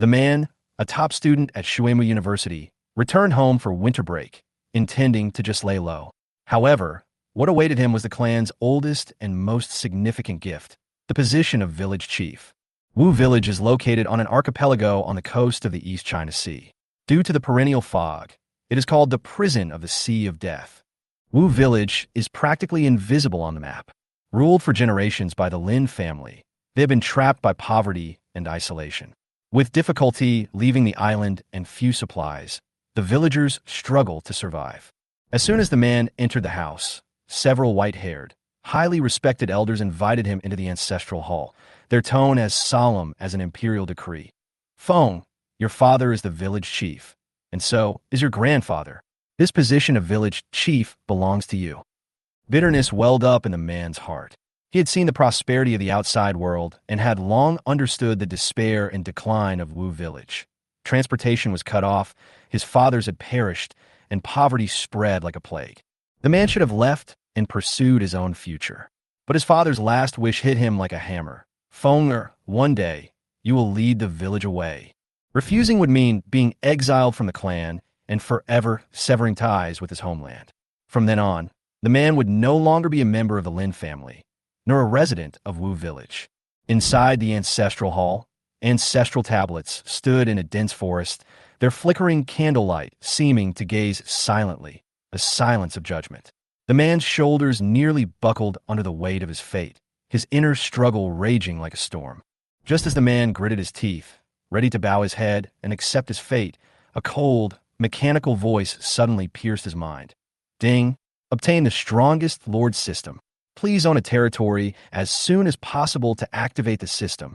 The man, a top student at Shuemu University, returned home for winter break, intending to just lay low. However, what awaited him was the clan's oldest and most significant gift, the position of village chief. Wu Village is located on an archipelago on the coast of the East China Sea. Due to the perennial fog, it is called the prison of the Sea of Death. Wu Village is practically invisible on the map. Ruled for generations by the Lin family, they have been trapped by poverty and isolation. With difficulty leaving the island and few supplies, the villagers struggle to survive. As soon as the man entered the house, several white-haired, highly respected elders invited him into the ancestral hall, their tone as solemn as an imperial decree. Feng, your father is the village chief, and so is your grandfather. This position of village chief belongs to you. Bitterness welled up in the man's heart. He had seen the prosperity of the outside world and had long understood the despair and decline of Wu Village. Transportation was cut off, his fathers had perished, and poverty spread like a plague. The man should have left and pursued his own future. But his father's last wish hit him like a hammer. Feng, one day, you will lead the village away. Refusing would mean being exiled from the clan and forever severing ties with his homeland. From then on, the man would no longer be a member of the Lin family, nor a resident of Wu Village. Inside the ancestral hall, ancestral tablets stood in a dense forest, their flickering candlelight seeming to gaze silently, a silence of judgment. The man's shoulders nearly buckled under the weight of his fate, his inner struggle raging like a storm. Just as the man gritted his teeth, ready to bow his head and accept his fate, a cold, mechanical voice suddenly pierced his mind. Ding! Obtain the strongest Lord system. Please own a territory as soon as possible to activate the system.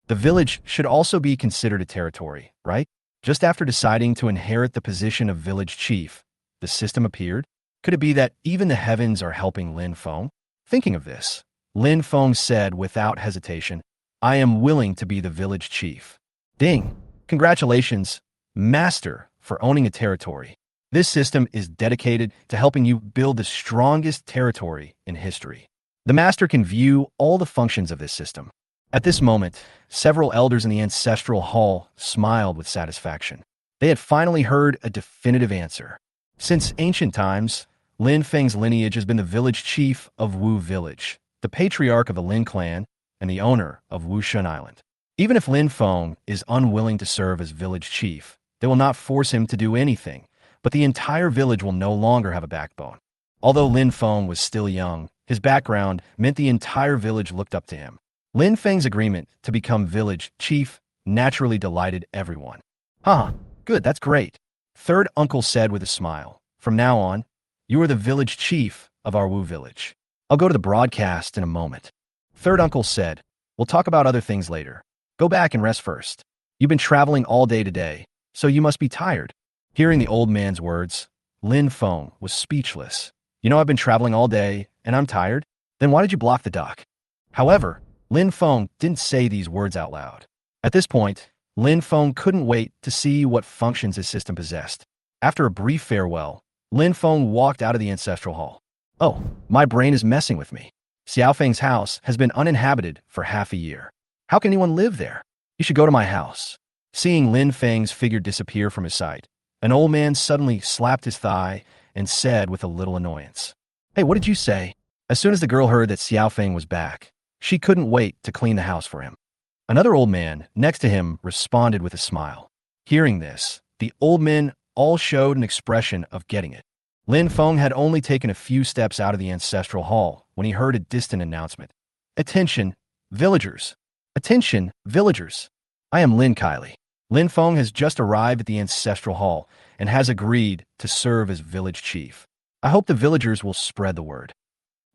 The village should also be considered a territory, right? Just after deciding to inherit the position of village chief, the system appeared. Could it be that even the heavens are helping Lin Feng? Thinking of this, Lin Feng said without hesitation, I am willing to be the village chief. Ding! Congratulations, Master, for owning a territory. This system is dedicated to helping you build the strongest territory in history. The Master can view all the functions of this system. At this moment, several elders in the ancestral hall smiled with satisfaction. They had finally heard a definitive answer. Since ancient times, Lin Feng's lineage has been the village chief of Wu Village, the patriarch of the Lin clan, and the owner of Wushun Island. Even if Lin Feng is unwilling to serve as village chief, they will not force him to do anything, but the entire village will no longer have a backbone. Although Lin Feng was still young, his background meant the entire village looked up to him. Lin Feng's agreement to become village chief naturally delighted everyone. Good, that's great. Third uncle said with a smile. From now on, you are the village chief of our Wu village. I'll go to the broadcast in a moment. Third uncle said, we'll talk about other things later. Go back and rest first. You've been traveling all day today, so you must be tired. Hearing the old man's words, Lin Feng was speechless. You know I've been traveling all day, and I'm tired? Then why did you block the dock? However, Lin Feng didn't say these words out loud. At this point, Lin Feng couldn't wait to see what functions his system possessed. After a brief farewell, Lin Feng walked out of the ancestral hall. Oh, my brain is messing with me. Xiao Feng's house has been uninhabited for half a year. How can anyone live there? You should go to my house. Seeing Lin Feng's figure disappear from his sight, an old man suddenly slapped his thigh and said with a little annoyance, Hey, what did you say? As soon as the girl heard that Xiao Feng was back, she couldn't wait to clean the house for him. Another old man next to him responded with a smile. Hearing this, the old men all showed an expression of getting it. Lin Feng had only taken a few steps out of the ancestral hall when he heard a distant announcement. Attention, villagers! Attention, villagers! I am Lin Kylie. Lin Feng has just arrived at the ancestral hall and has agreed to serve as village chief. I hope the villagers will spread the word.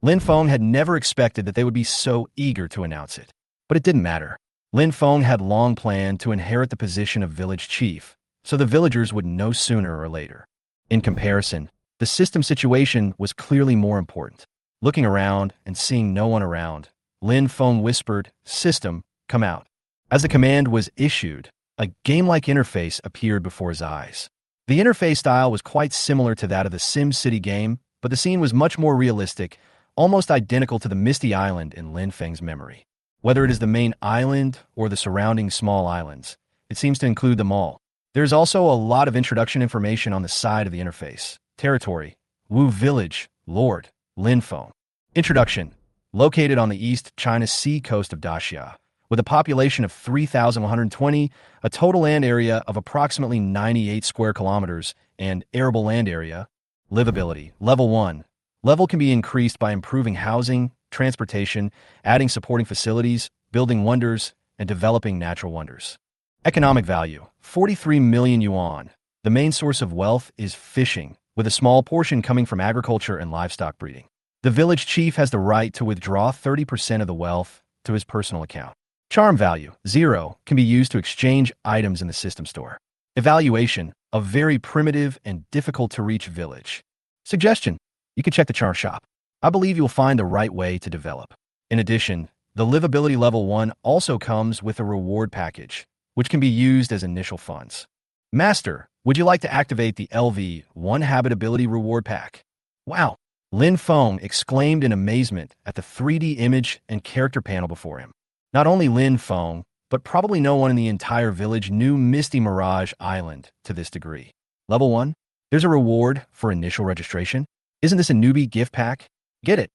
Lin Feng had never expected that they would be so eager to announce it. But it didn't matter. Lin Feng had long planned to inherit the position of village chief, so the villagers would know sooner or later. In comparison, the system situation was clearly more important. Looking around and seeing no one around, Lin Feng whispered, System, come out. As the command was issued, a game-like interface appeared before his eyes. The interface style was quite similar to that of the Sim City game, but the scene was much more realistic, almost identical to the Misty Island in Lin Feng's memory. Whether it is the main island or the surrounding small islands, It seems to include them all. There's also a lot of introduction information on the side of the interface. Territory, Wu Village, Lord, Lin Feng. Introduction, located on the East China Sea coast of Daxia, with a population of 3,120, a total land area of approximately 98 square kilometers, and arable land area. Livability, Level 1. Level can be increased by improving housing, transportation, adding supporting facilities, building wonders, and developing natural wonders. Economic value, 43 million yuan. The main source of wealth is fishing, with a small portion coming from agriculture and livestock breeding. The village chief has the right to withdraw 30% of the wealth to his personal account. Charm value, 0, can be used to exchange items in the system store. Evaluation, a very primitive and difficult to reach village. Suggestion, you can check the charm shop. I believe you'll find the right way to develop. In addition, the livability level 1 also comes with a reward package, which can be used as initial funds. Master, would you like to activate the LV1 habitability reward pack? Wow! Lin Feng exclaimed in amazement at the 3D image and character panel before him. Not only Lin Feng, but probably no one in the entire village knew Misty Mirage Island to this degree. Level 1? There's a reward for initial registration? Isn't this a newbie gift pack? Get it!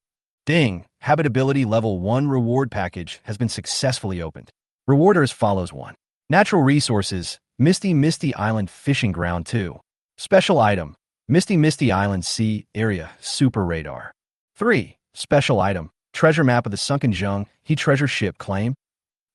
Ding! Habitability Level 1 reward package has been successfully opened. Reward are as follows: 1. Natural resources, Misty Island Fishing Ground 2. Special item, Misty Island Sea Area Super Radar. 3. Special item, Treasure Map of the Sunken Zheng He Treasure Ship Claim.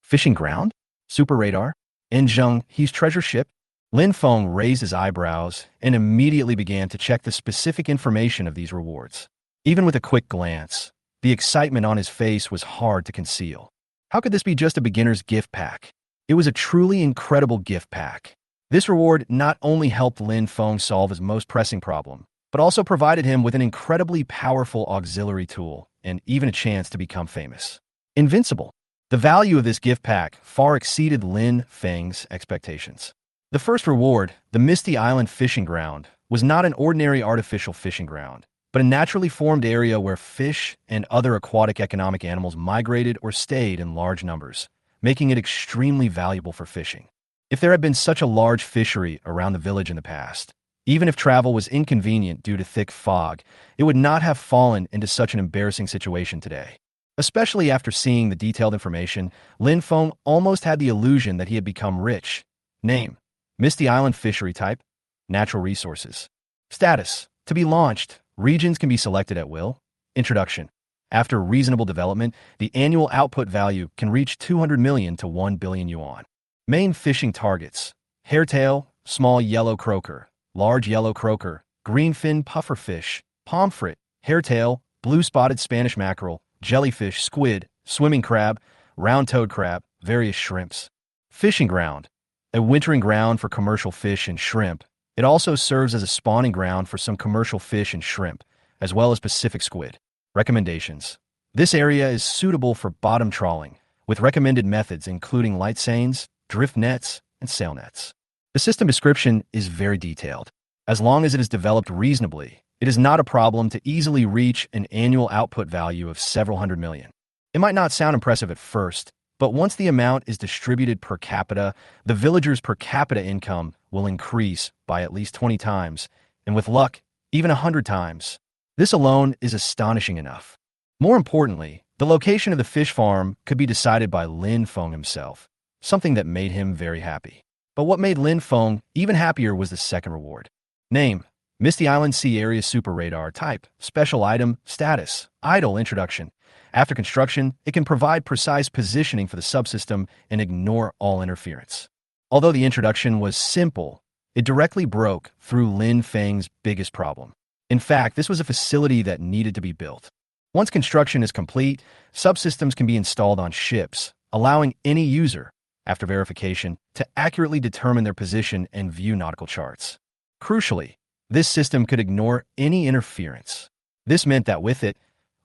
Fishing Ground? Super Radar? In Zheng He's Treasure Ship? Lin Feng raised his eyebrows and immediately began to check the specific information of these rewards. Even with a quick glance, the excitement on his face was hard to conceal. How could this be just a beginner's gift pack? It was a truly incredible gift pack. This reward not only helped Lin Feng solve his most pressing problem, but also provided him with an incredibly powerful auxiliary tool and even a chance to become famous. Invincible. The value of this gift pack far exceeded Lin Feng's expectations. The first reward, the Misty Island Fishing Ground, was not an ordinary artificial fishing ground, but a naturally formed area where fish and other aquatic economic animals migrated or stayed in large numbers, making it extremely valuable for fishing. If there had been such a large fishery around the village in the past, even if travel was inconvenient due to thick fog, it would not have fallen into such an embarrassing situation today. Especially after seeing the detailed information, Lin Feng almost had the illusion that he had become rich. Name: Misty Island Fishery Type, Natural Resources. Status: to be launched. Regions can be selected at will. Introduction: after reasonable development, the annual output value can reach 200 million to 1 billion yuan. Main fishing targets: hairtail, small yellow croaker, large yellow croaker, greenfin pufferfish, pomfret, hairtail, blue-spotted Spanish mackerel, jellyfish, squid, swimming crab, round-toed crab, various shrimps. Fishing ground: a wintering ground for commercial fish and shrimp. It also serves as a spawning ground for some commercial fish and shrimp, as well as Pacific squid. Recommendations: this area is suitable for bottom trawling, with recommended methods including light seines, drift nets, and sail nets. The system description is very detailed. As long as it is developed reasonably, it is not a problem to easily reach an annual output value of several hundred million. It might not sound impressive at first, but once the amount is distributed per capita, the villagers' per capita income will increase by at least 20 times, and with luck, even 100 times. This alone is astonishing enough. More importantly, the location of the fish farm could be decided by Lin Feng himself, something that made him very happy. But what made Lin Feng even happier was the second reward. Name: Misty Island Sea Area Super Radar. Type: special item. Status: idle. Introduction: after construction, it can provide precise positioning for the subsystem and ignore all interference. Although the introduction was simple, it directly broke through Lin Feng's biggest problem. In fact, this was a facility that needed to be built. Once construction is complete, subsystems can be installed on ships, allowing any user, after verification, to accurately determine their position and view nautical charts. Crucially, this system could ignore any interference. This meant that with it,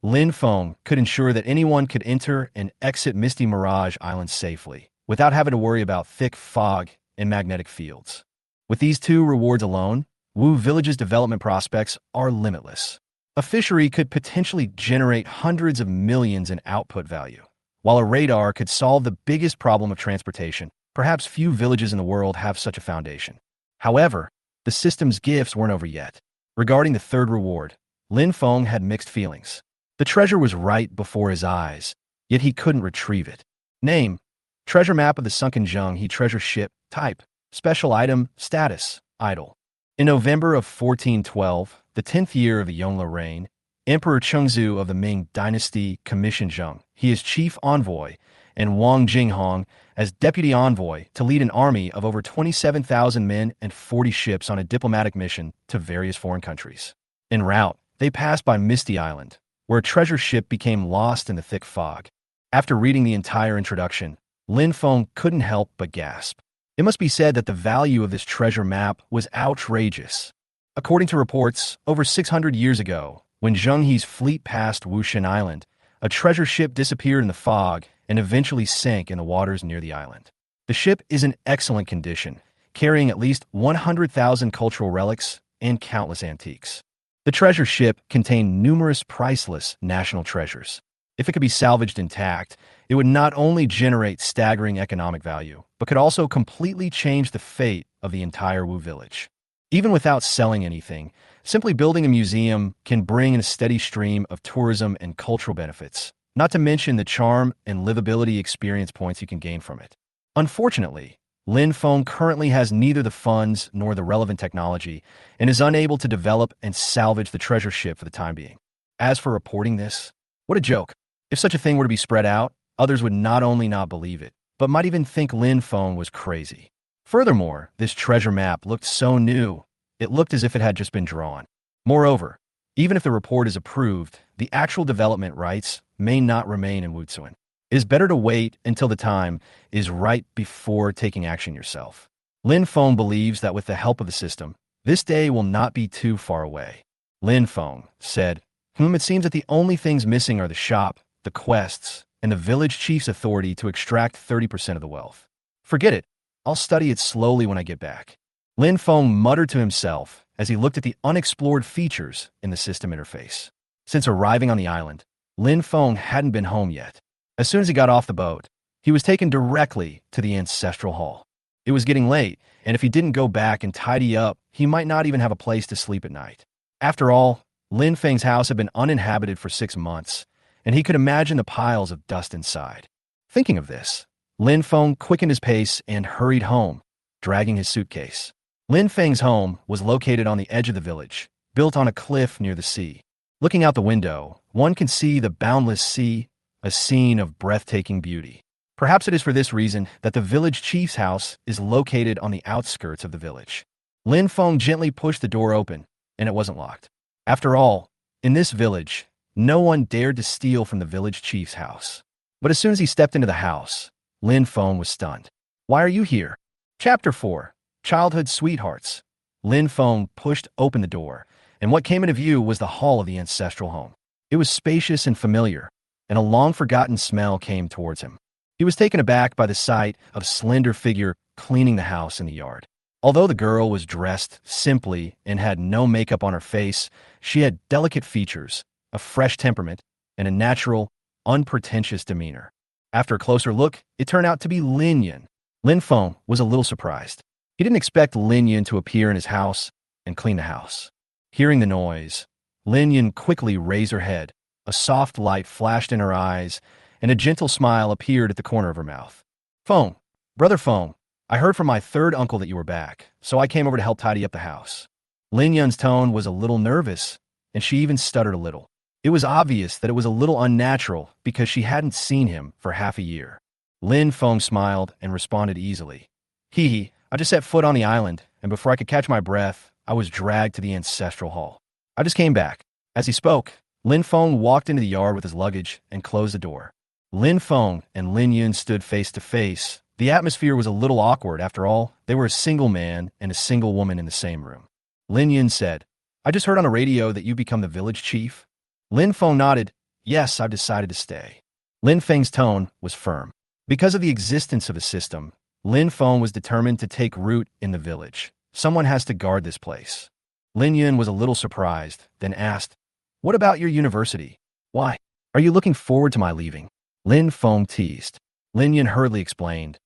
Lin Feng could ensure that anyone could enter and exit Misty Mirage Island safely, without having to worry about thick fog and magnetic fields. With these two rewards alone, Wu Village's development prospects are limitless. A fishery could potentially generate hundreds of millions in output value, while a radar could solve the biggest problem of transportation. Perhaps few villages in the world have such a foundation. However, the system's gifts weren't over yet. Regarding the third reward, Lin Feng had mixed feelings. The treasure was right before his eyes, yet he couldn't retrieve it. Name: treasure map of the sunken Zheng He treasure ship. Type: special item. Status: idle. In November of 1412, the 10th year of the Yongle reign, Emperor Chengzu of the Ming dynasty commissioned Zheng He as chief envoy and Wang Jinghong as deputy envoy to lead an army of over 27,000 men and 40 ships on a diplomatic mission to various foreign countries. En route, they passed by Misty Island, where a treasure ship became lost in the thick fog. After reading the entire introduction, Lin Feng couldn't help but gasp. It must be said that the value of this treasure map was outrageous. According to reports, over 600 years ago, when Zheng He's fleet passed Wushan Island, a treasure ship disappeared in the fog and eventually sank in the waters near the island. The ship is in excellent condition, carrying at least 100,000 cultural relics and countless antiques. The treasure ship contained numerous priceless national treasures. If it could be salvaged intact, it would not only generate staggering economic value, but could also completely change the fate of the entire Wu village. Even without selling anything, simply building a museum can bring in a steady stream of tourism and cultural benefits, not to mention the charm and livability experience points you can gain from it. Unfortunately, Lin Feng currently has neither the funds nor the relevant technology and is unable to develop and salvage the treasure ship for the time being. As for reporting this, what a joke. If such a thing were to be spread out, others would not only not believe it, but might even think Lin Feng was crazy. Furthermore, this treasure map looked so new, it looked as if it had just been drawn. Moreover, even if the report is approved, the actual development rights may not remain in Wutsuan. It is better to wait until the time is right before taking action yourself. Lin Feng believes that with the help of the system, this day will not be too far away. Lin Feng said, it seems that the only things missing are the shop, the quests, and the village chief's authority to extract 30% of the wealth. Forget it. I'll study it slowly when I get back. Lin Feng muttered to himself as he looked at the unexplored features in the system interface. Since arriving on the island, Lin Feng hadn't been home yet. As soon as he got off the boat, he was taken directly to the ancestral hall. It was getting late, and if he didn't go back and tidy up, he might not even have a place to sleep at night. After all, Lin Feng's house had been uninhabited for 6 months, and he could imagine the piles of dust inside. Thinking of this, Lin Feng quickened his pace and hurried home, dragging his suitcase. Lin Feng's home was located on the edge of the village, built on a cliff near the sea. Looking out the window, one can see the boundless sea, a scene of breathtaking beauty. Perhaps it is for this reason that the village chief's house is located on the outskirts of the village. Lin Feng gently pushed the door open, and it wasn't locked. After all, in this village, no one dared to steal from the village chief's house. But as soon as he stepped into the house, Lin Feng was stunned. Why are you here? Chapter 4. Childhood Sweethearts. Lin Feng pushed open the door, and what came into view was the hall of the ancestral home. It was spacious and familiar, and a long-forgotten smell came towards him. He was taken aback by the sight of a slender figure cleaning the house in the yard. Although the girl was dressed simply and had no makeup on her face, she had delicate features, a fresh temperament, and a natural, unpretentious demeanor. After a closer look, it turned out to be Lin Yan. Lin Feng was a little surprised. He didn't expect Lin Yan to appear in his house and clean the house. Hearing the noise, Lin Yan quickly raised her head. A soft light flashed in her eyes, and a gentle smile appeared at the corner of her mouth. Feng, Brother Feng, I heard from my third uncle that you were back, so I came over to help tidy up the house. Lin Yan's tone was a little nervous, and she even stuttered a little. It was obvious that it was a little unnatural because she hadn't seen him for half a year. Lin Feng smiled and responded easily. I just set foot on the island, and before I could catch my breath, I was dragged to the ancestral hall. I just came back. As he spoke, Lin Feng walked into the yard with his luggage and closed the door. Lin Feng and Lin Yan stood face to face. The atmosphere was a little awkward. After all, they were a single man and a single woman in the same room. Lin Yan said, I just heard on the radio that you become the village chief. Lin Feng nodded. Yes, I've decided to stay. Lin Feng's tone was firm. Because of the existence of a system, Lin Feng was determined to take root in the village. Someone has to guard this place. Lin Yan was a little surprised, then asked, What about your university? Why? Are you looking forward to my leaving? Lin Feng teased. Lin Yan hurriedly explained,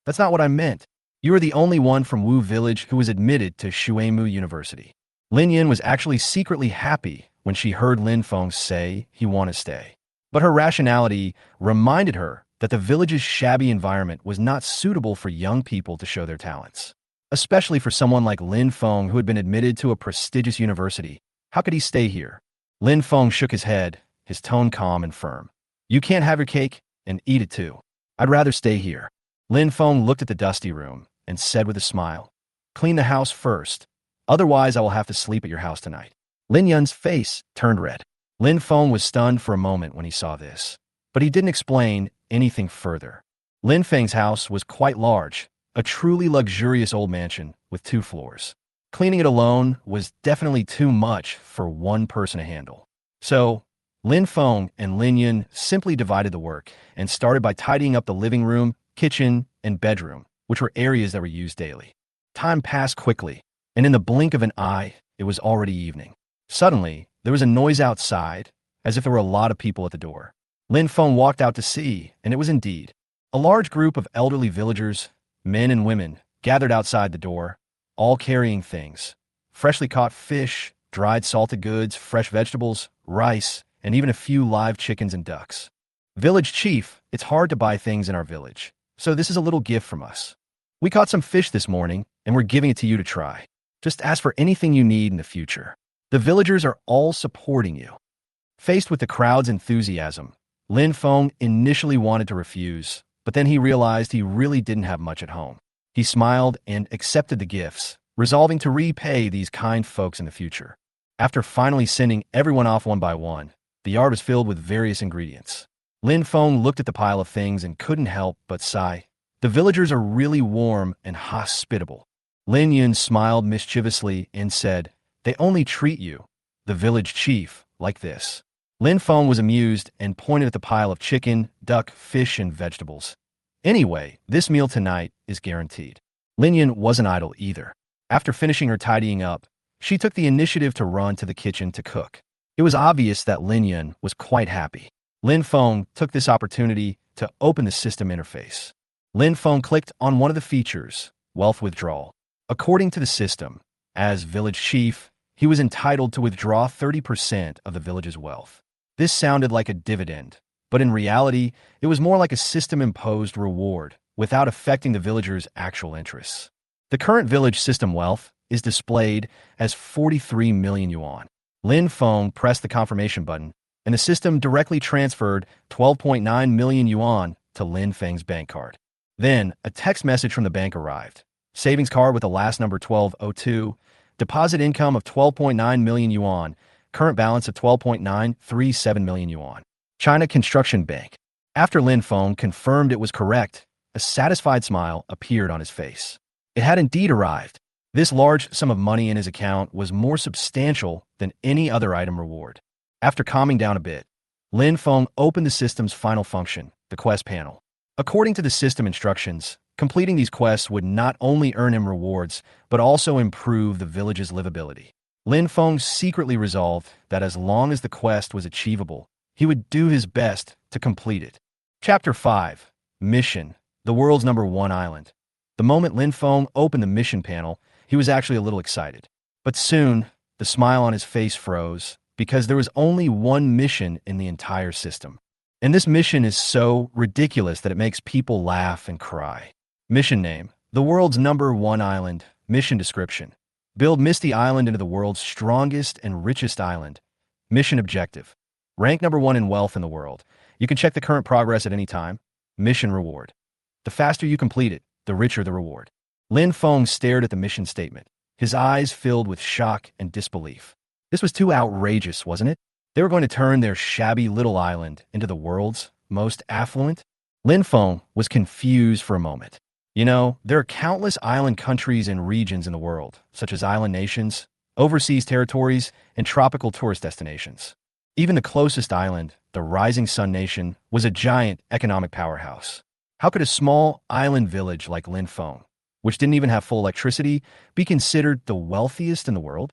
That's not what I meant. You are the only one from Wu Village who was admitted to Shuemu University. Lin Yin was actually secretly happy when she heard Lin Feng say he wanted to stay. But her rationality reminded her that the village's shabby environment was not suitable for young people to show their talents. Especially for someone like Lin Feng who had been admitted to a prestigious university. How could he stay here? Lin Feng shook his head, his tone calm and firm. You can't have your cake and eat it too. I'd rather stay here. Lin Feng looked at the dusty room and said with a smile, clean the house first. Otherwise, I will have to sleep at your house tonight. Lin Yun's face turned red. Lin Feng was stunned for a moment when he saw this, but he didn't explain anything further. Lin Feng's house was quite large, a truly luxurious old mansion with 2 floors. Cleaning it alone was definitely too much for one person to handle. So, Lin Feng and Lin Yun simply divided the work and started by tidying up the living room, kitchen, and bedroom, which were areas that were used daily. Time passed quickly, and in the blink of an eye, it was already evening. Suddenly, there was a noise outside, as if there were a lot of people at the door. Lin Feng walked out to see, and it was indeed a large group of elderly villagers, men and women, gathered outside the door, all carrying things. Freshly caught fish, dried salted goods, fresh vegetables, rice, and even a few live chickens and ducks. Village chief, it's hard to buy things in our village, so this is a little gift from us. We caught some fish this morning, and we're giving it to you to try. Just ask for anything you need in the future. The villagers are all supporting you. Faced with the crowd's enthusiasm, Lin Feng initially wanted to refuse, but then he realized he really didn't have much at home. He smiled and accepted the gifts, resolving to repay these kind folks in the future. After finally sending everyone off one by one, the yard was filled with various ingredients. Lin Feng looked at the pile of things and couldn't help but sigh. The villagers are really warm and hospitable. Lin Yun smiled mischievously and said, they only treat you, the village chief, like this. Lin Feng was amused and pointed at the pile of chicken, duck, fish, and vegetables. Anyway, this meal tonight is guaranteed. Lin Yun wasn't idle either. After finishing her tidying up, she took the initiative to run to the kitchen to cook. It was obvious that Lin Yun was quite happy. Lin Feng took this opportunity to open the system interface. Lin Feng clicked on one of the features, wealth withdrawal. According to the system, as village chief, he was entitled to withdraw 30% of the village's wealth. This sounded like a dividend, but in reality, it was more like a system-imposed reward without affecting the villagers' actual interests. The current village system wealth is displayed as 43 million yuan. Lin Feng pressed the confirmation button, and the system directly transferred 12.9 million yuan to Lin Feng's bank card. Then, a text message from the bank arrived. Savings card with the last number 1202, deposit income of 12.9 million yuan, current balance of 12.937 million yuan. China Construction Bank. After Lin Feng confirmed it was correct, a satisfied smile appeared on his face. It had indeed arrived. This large sum of money in his account was more substantial than any other item reward. After calming down a bit, Lin Feng opened the system's final function, the quest panel. According to the system instructions, completing these quests would not only earn him rewards, but also improve the village's livability. Lin Feng secretly resolved that as long as the quest was achievable, he would do his best to complete it. Chapter 5. Mission. The world's #1 island. The moment Lin Feng opened the mission panel, he was actually a little excited. But soon, the smile on his face froze, because there was only one mission in the entire system. And this mission is so ridiculous that it makes people laugh and cry. Mission name: the world's #1 island. Mission description: build Misty Island into the world's strongest and richest island. Mission objective: rank #1 in wealth in the world. You can check the current progress at any time. Mission reward: the faster you complete it, the richer the reward. Lin Feng stared at the mission statement, his eyes filled with shock and disbelief. This was too outrageous, wasn't it? They were going to turn their shabby little island into the world's most affluent? Lin Feng was confused for a moment. You know, there are countless island countries and regions in the world, such as island nations, overseas territories, and tropical tourist destinations. Even the closest island, the Rising Sun Nation, was a giant economic powerhouse. How could a small island village like Lin Feng, which didn't even have full electricity, be considered the wealthiest in the world?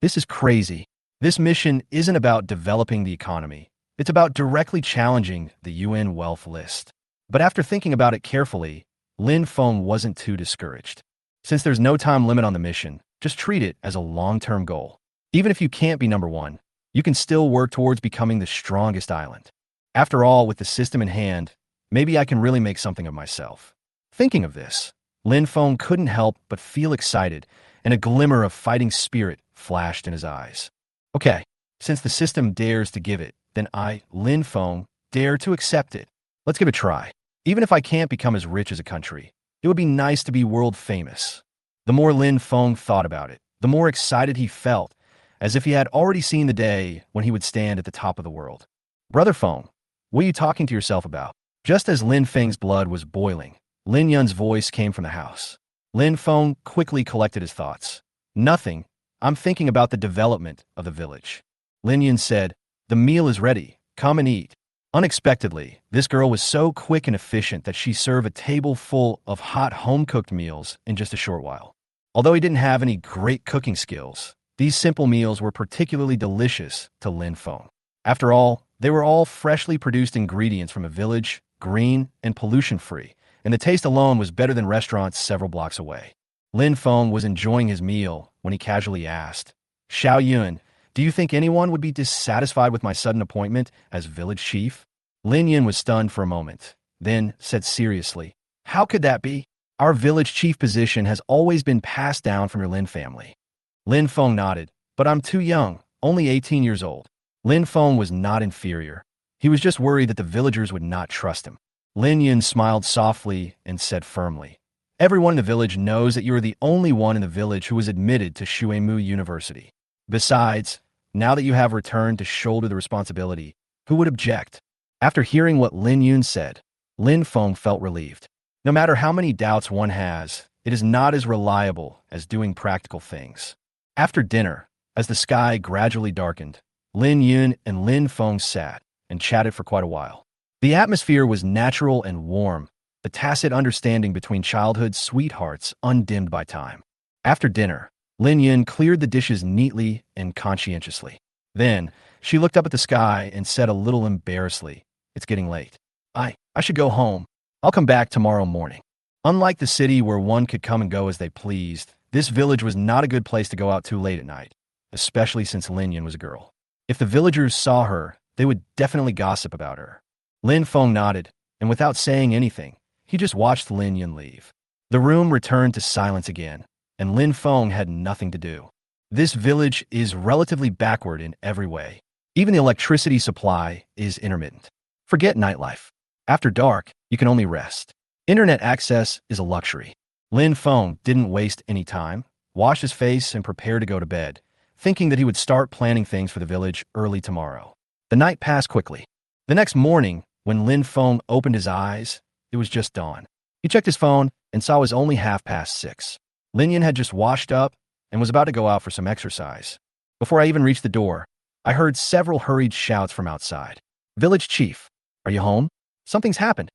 This is crazy. This mission isn't about developing the economy. It's about directly challenging the UN wealth list. But after thinking about it carefully, Lin Feng wasn't too discouraged. Since there's no time limit on the mission, just treat it as a long-term goal. Even if you can't be number one, you can still work towards becoming the strongest island. After all, with the system in hand, maybe I can really make something of myself. Thinking of this, Lin Feng couldn't help but feel excited, and a glimmer of fighting spirit flashed in his eyes. Okay, since the system dares to give it, then I, Lin Feng, dare to accept it. Let's give it a try. Even if I can't become as rich as a country, it would be nice to be world famous. The more Lin Feng thought about it, the more excited he felt, as if he had already seen the day when he would stand at the top of the world. Brother Feng, what are you talking to yourself about? Just as Lin Feng's blood was boiling, Lin Yun's voice came from the house. Lin Feng quickly collected his thoughts. Nothing. I'm thinking about the development of the village. Lin Yun said, the meal is ready. Come and eat. Unexpectedly, this girl was so quick and efficient that she served a table full of hot home-cooked meals in just a short while. Although he didn't have any great cooking skills, these simple meals were particularly delicious to Lin Feng. After all, they were all freshly produced ingredients from a village, green and pollution-free, and the taste alone was better than restaurants several blocks away. Lin Feng was enjoying his meal when he casually asked, Xiao Yun, do you think anyone would be dissatisfied with my sudden appointment as village chief? Lin Yun was stunned for a moment, then said seriously, how could that be? Our village chief position has always been passed down from your Lin family. Lin Feng nodded, but I'm too young, only 18 years old. Lin Feng was not inferior. He was just worried that the villagers would not trust him. Lin Yun smiled softly and said firmly, everyone in the village knows that you are the only one in the village who was admitted to Shuemu University. Besides, now that you have returned to shoulder the responsibility, who would object? After hearing what Lin Yun said, Lin Feng felt relieved. No matter how many doubts one has, it is not as reliable as doing practical things. After dinner, as the sky gradually darkened, Lin Yun and Lin Feng sat and chatted for quite a while. The atmosphere was natural and warm, the tacit understanding between childhood sweethearts undimmed by time. After dinner, Lin Yun cleared the dishes neatly and conscientiously. Then, she looked up at the sky and said a little embarrassedly, it's getting late. I should go home. I'll come back tomorrow morning. Unlike the city where one could come and go as they pleased, this village was not a good place to go out too late at night, especially since Lin Yun was a girl. If the villagers saw her, they would definitely gossip about her. Lin Feng nodded, and without saying anything, he just watched Lin Yun leave. The room returned to silence again, and Lin Feng had nothing to do. This village is relatively backward in every way. Even the electricity supply is intermittent. Forget nightlife. After dark, you can only rest. Internet access is a luxury. Lin Feng didn't waste any time, washed his face and prepared to go to bed, thinking that he would start planning things for the village early tomorrow. The night passed quickly. The next morning, when Lin Feng opened his eyes, it was just dawn. He checked his phone and saw it was only 6:30. Lin Yun had just washed up and was about to go out for some exercise. Before I even reached the door, I heard several hurried shouts from outside. Village chief, are you home? Something's happened.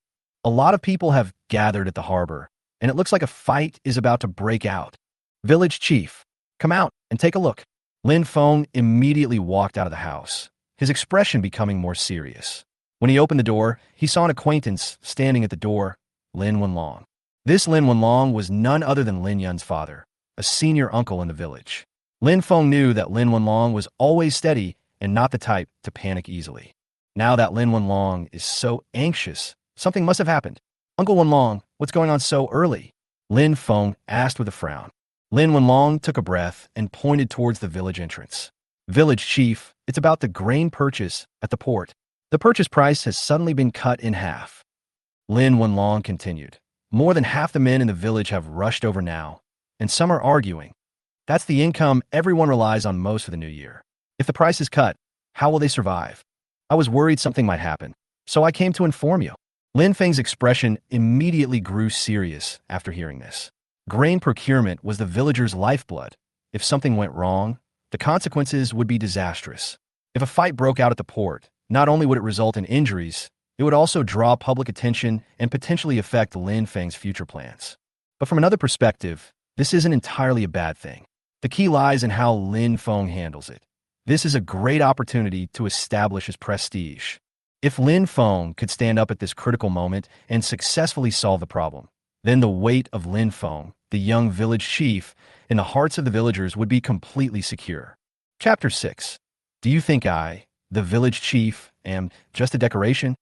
A lot of people have gathered at the harbor, and it looks like a fight is about to break out. Village chief, come out and take a look. Lin Feng immediately walked out of the house, his expression becoming more serious. When he opened the door, he saw an acquaintance standing at the door, Lin Wenlong. This Lin Wenlong was none other than Lin Yun's father, a senior uncle in the village. Lin Feng knew that Lin Wenlong was always steady and not the type to panic easily. Now that Lin Wenlong is so anxious, something must have happened. Uncle Wenlong, what's going on so early? Lin Feng asked with a frown. Lin Wenlong took a breath and pointed towards the village entrance. Village chief, it's about the grain purchase at the port. The purchase price has suddenly been cut in half. Lin Wenlong continued. More than half the men in the village have rushed over now, and some are arguing. That's the income everyone relies on most for the new year. If the price is cut, how will they survive? I was worried something might happen, so I came to inform you. Lin Feng's expression immediately grew serious after hearing this. Grain procurement was the villagers' lifeblood. If something went wrong, the consequences would be disastrous. If a fight broke out at the port, not only would it result in injuries, it would also draw public attention and potentially affect Lin Feng's future plans. But from another perspective, this isn't entirely a bad thing. The key lies in how Lin Feng handles it. This is a great opportunity to establish his prestige. If Lin Feng could stand up at this critical moment and successfully solve the problem, Then the weight of Lin Feng, the young village chief, in the hearts of the villagers would be completely secure. Chapter 6. Do you think I, the village chief, am just a decoration?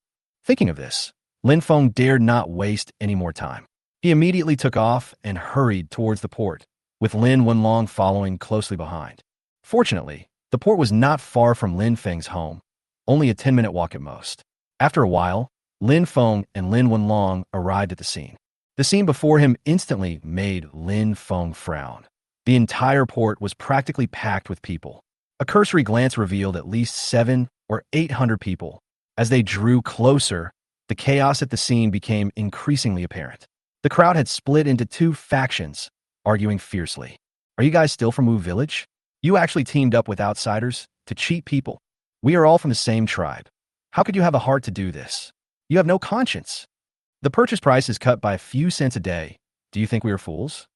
Thinking of this, Lin Feng dared not waste any more time. He immediately took off and hurried towards the port, with Lin Wenlong following closely behind. Fortunately, the port was not far from Lin Feng's home, only a 10-minute walk at most. After a while, Lin Feng and Lin Wenlong arrived at the scene. The scene before him instantly made Lin Feng frown. The entire port was practically packed with people. A cursory glance revealed at least 700 or 800 people. As they drew closer, the chaos at the scene became increasingly apparent. The crowd had split into two factions, arguing fiercely. Are you guys still from Wu Village? You actually teamed up with outsiders to cheat people. We are all from the same tribe. How could you have a heart to do this? You have no conscience. The purchase price is cut by a few cents a day. Do you think we are fools?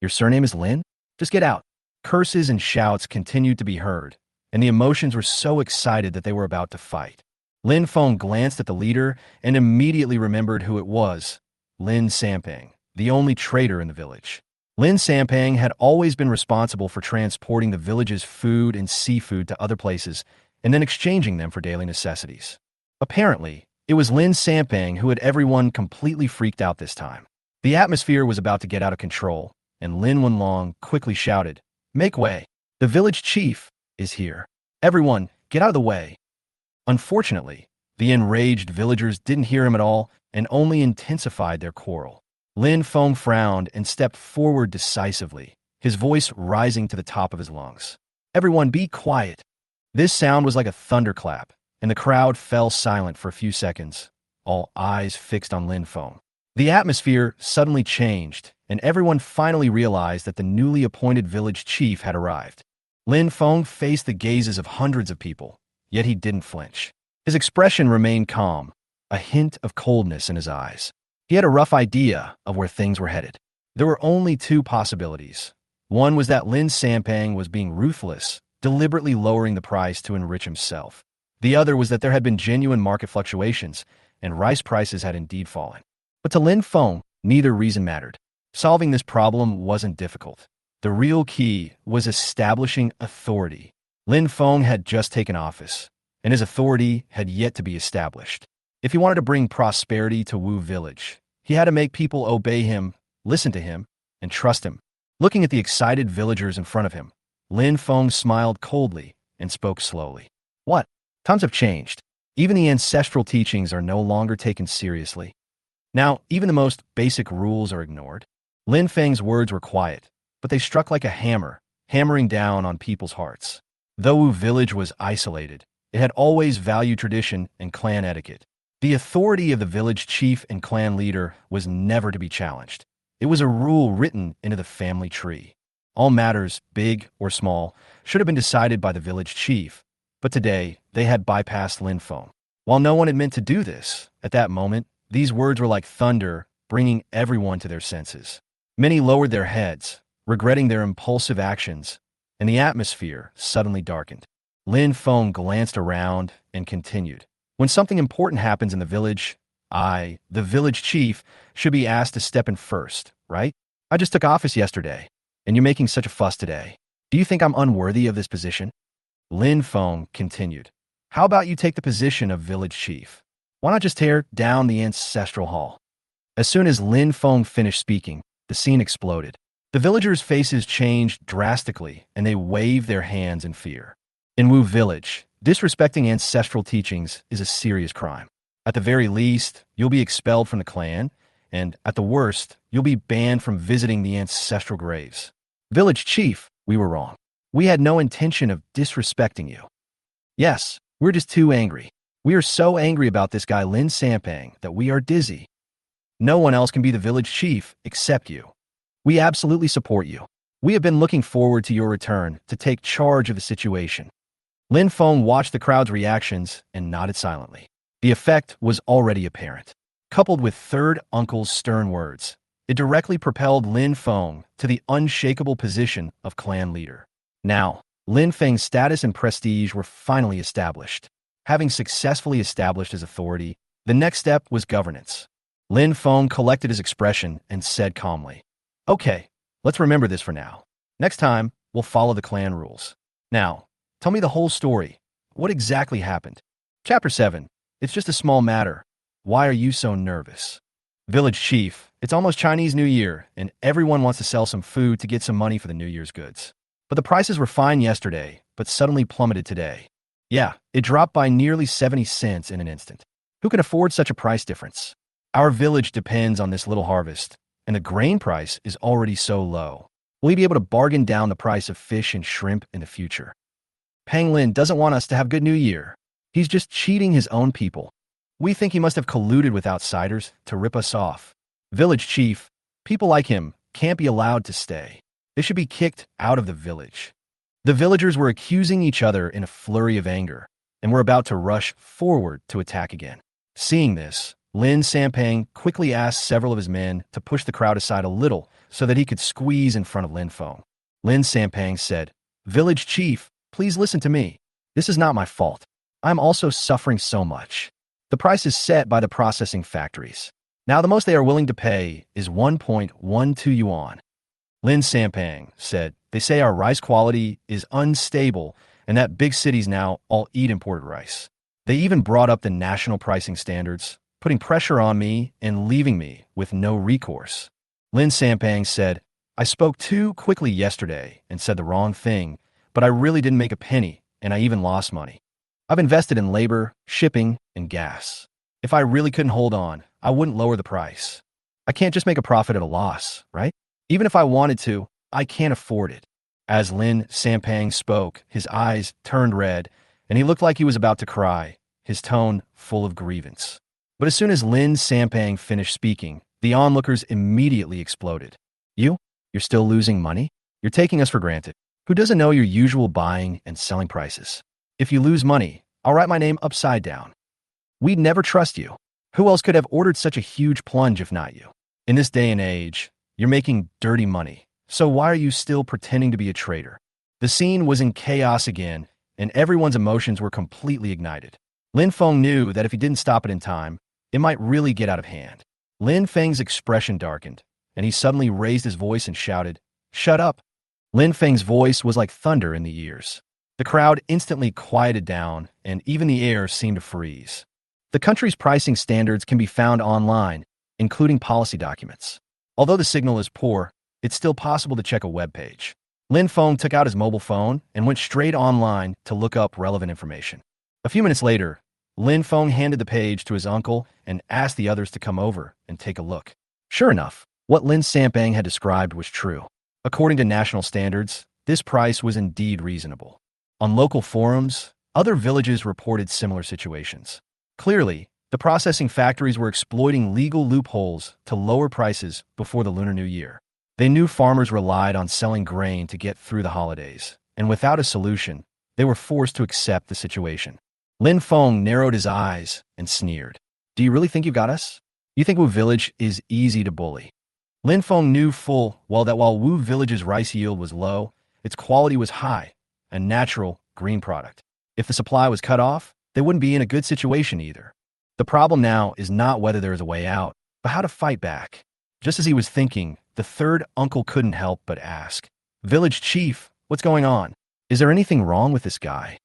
Your surname is Lin? Just get out. Curses and shouts continued to be heard, and the emotions were so excited that they were about to fight. Lin Feng glanced at the leader and immediately remembered who it was, Lin Sampang, the only trader in the village. Lin Sampang had always been responsible for transporting the village's food and seafood to other places and then exchanging them for daily necessities. Apparently, it was Lin Sampang who had everyone completely freaked out this time. The atmosphere was about to get out of control, and Lin Wenlong quickly shouted, "Make way! The village chief is here. Everyone, get out of the way!" Unfortunately, the enraged villagers didn't hear him at all and only intensified their quarrel. Lin Feng frowned and stepped forward decisively, his voice rising to the top of his lungs. "Everyone be quiet." This sound was like a thunderclap, and the crowd fell silent for a few seconds, all eyes fixed on Lin Feng. The atmosphere suddenly changed, and everyone finally realized that the newly appointed village chief had arrived. Lin Feng faced the gazes of hundreds of people, yet he didn't flinch. His expression remained calm, a hint of coldness in his eyes. He had a rough idea of where things were headed. There were only two possibilities. One was that Lin Sampang was being ruthless, deliberately lowering the price to enrich himself. The other was that there had been genuine market fluctuations, and rice prices had indeed fallen. But to Lin Feng, neither reason mattered. Solving this problem wasn't difficult. The real key was establishing authority. Lin Feng had just taken office, and his authority had yet to be established. If he wanted to bring prosperity to Wu Village, he had to make people obey him, listen to him, and trust him. Looking at the excited villagers in front of him, Lin Feng smiled coldly and spoke slowly. "What? Times have changed. Even the ancestral teachings are no longer taken seriously. Now, even the most basic rules are ignored." Lin Feng's words were quiet, but they struck like a hammer, hammering down on people's hearts. Though Wu Village was isolated, it had always valued tradition and clan etiquette. The authority of the village chief and clan leader was never to be challenged. It was a rule written into the family tree. All matters, big or small, should have been decided by the village chief, but today they had bypassed Lin Feng. While no one had meant to do this, at that moment, these words were like thunder, bringing everyone to their senses. Many lowered their heads, regretting their impulsive actions, and the atmosphere suddenly darkened. Lin Feng glanced around and continued. "When something important happens in the village, I, the village chief, should be asked to step in first, right? I just took office yesterday, and you're making such a fuss today. Do you think I'm unworthy of this position?" Lin Feng continued. "How about you take the position of village chief? Why not just tear down the ancestral hall?" As soon as Lin Feng finished speaking, the scene exploded. The villagers' faces changed drastically, and they waved their hands in fear. In Wu Village, disrespecting ancestral teachings is a serious crime. At the very least, you'll be expelled from the clan, and at the worst, you'll be banned from visiting the ancestral graves. Village chief, we were wrong. We had no intention of disrespecting you. Yes, we're just too angry. We are so angry about this guy Lin Sampang that we are dizzy. No one else can be the village chief except you. We absolutely support you. We have been looking forward to your return to take charge of the situation." Lin Feng watched the crowd's reactions and nodded silently. The effect was already apparent. Coupled with third uncle's stern words, it directly propelled Lin Feng to the unshakable position of clan leader. Now, Lin Feng's status and prestige were finally established. Having successfully established his authority, the next step was governance. Lin Feng collected his expression and said calmly, "Okay, let's remember this for now. Next time, we'll follow the clan rules. Now, tell me the whole story. What exactly happened?" Chapter 7. It's just a small matter. Why are you so nervous? Village Chief, it's almost Chinese New Year, and everyone wants to sell some food to get some money for the New Year's goods. But the prices were fine yesterday, but suddenly plummeted today. Yeah, it dropped by nearly 70 cents in an instant. Who can afford such a price difference? Our village depends on this little harvest, and the grain price is already so low. Will he be able to bargain down the price of fish and shrimp in the future? Pang Lin doesn't want us to have good New Year. He's just cheating his own people. We think he must have colluded with outsiders to rip us off. Village Chief, people like him can't be allowed to stay. They should be kicked out of the village. The villagers were accusing each other in a flurry of anger, and were about to rush forward to attack again. Seeing this, Lin Sampang quickly asked several of his men to push the crowd aside a little so that he could squeeze in front of Lin Feng. Lin Sampang said, "Village Chief, please listen to me. This is not my fault. I'm also suffering so much. The price is set by the processing factories. Now the most they are willing to pay is 1.12 yuan. Lin Sampang said, "They say our rice quality is unstable and that big cities now all eat imported rice. They even brought up the national pricing standards, putting pressure on me and leaving me with no recourse." Lin Sampang said, "I spoke too quickly yesterday and said the wrong thing, but I really didn't make a penny, and I even lost money. I've invested in labor, shipping, and gas. If I really couldn't hold on, I wouldn't lower the price. I can't just make a profit at a loss, right? Even if I wanted to, I can't afford it." As Lin Sampang spoke, his eyes turned red, and he looked like he was about to cry, his tone full of grievance. But as soon as Lin Sampang finished speaking, the onlookers immediately exploded. You're still losing money? You're taking us for granted. Who doesn't know your usual buying and selling prices? If you lose money, I'll write my name upside down. We'd never trust you. Who else could have ordered such a huge plunge if not you? In this day and age, you're making dirty money. So why are you still pretending to be a traitor? The scene was in chaos again, and everyone's emotions were completely ignited. Lin Feng knew that if he didn't stop it in time, it might really get out of hand. Lin Feng's expression darkened, and he suddenly raised his voice and shouted, "Shut up!" Lin Feng's voice was like thunder in the ears. The crowd instantly quieted down, and even the air seemed to freeze. The country's pricing standards can be found online, including policy documents. Although the signal is poor, it's still possible to check a web page. Lin Feng took out his mobile phone and went straight online to look up relevant information. A few minutes later, Lin Feng handed the page to his uncle and asked the others to come over and take a look. Sure enough, what Lin Sampang had described was true. According to national standards, this price was indeed reasonable. On local forums, other villages reported similar situations. Clearly, the processing factories were exploiting legal loopholes to lower prices before the Lunar New Year. They knew farmers relied on selling grain to get through the holidays, and without a solution, they were forced to accept the situation. Lin Feng narrowed his eyes and sneered. "Do you really think you've got us? You think Wu Village is easy to bully?" Lin Feng knew full well that while Wu Village's rice yield was low, its quality was high, a natural green product. If the supply was cut off, they wouldn't be in a good situation either. The problem now is not whether there is a way out, but how to fight back. Just as he was thinking, the third uncle couldn't help but ask, "Village Chief, what's going on? Is there anything wrong with this guy?"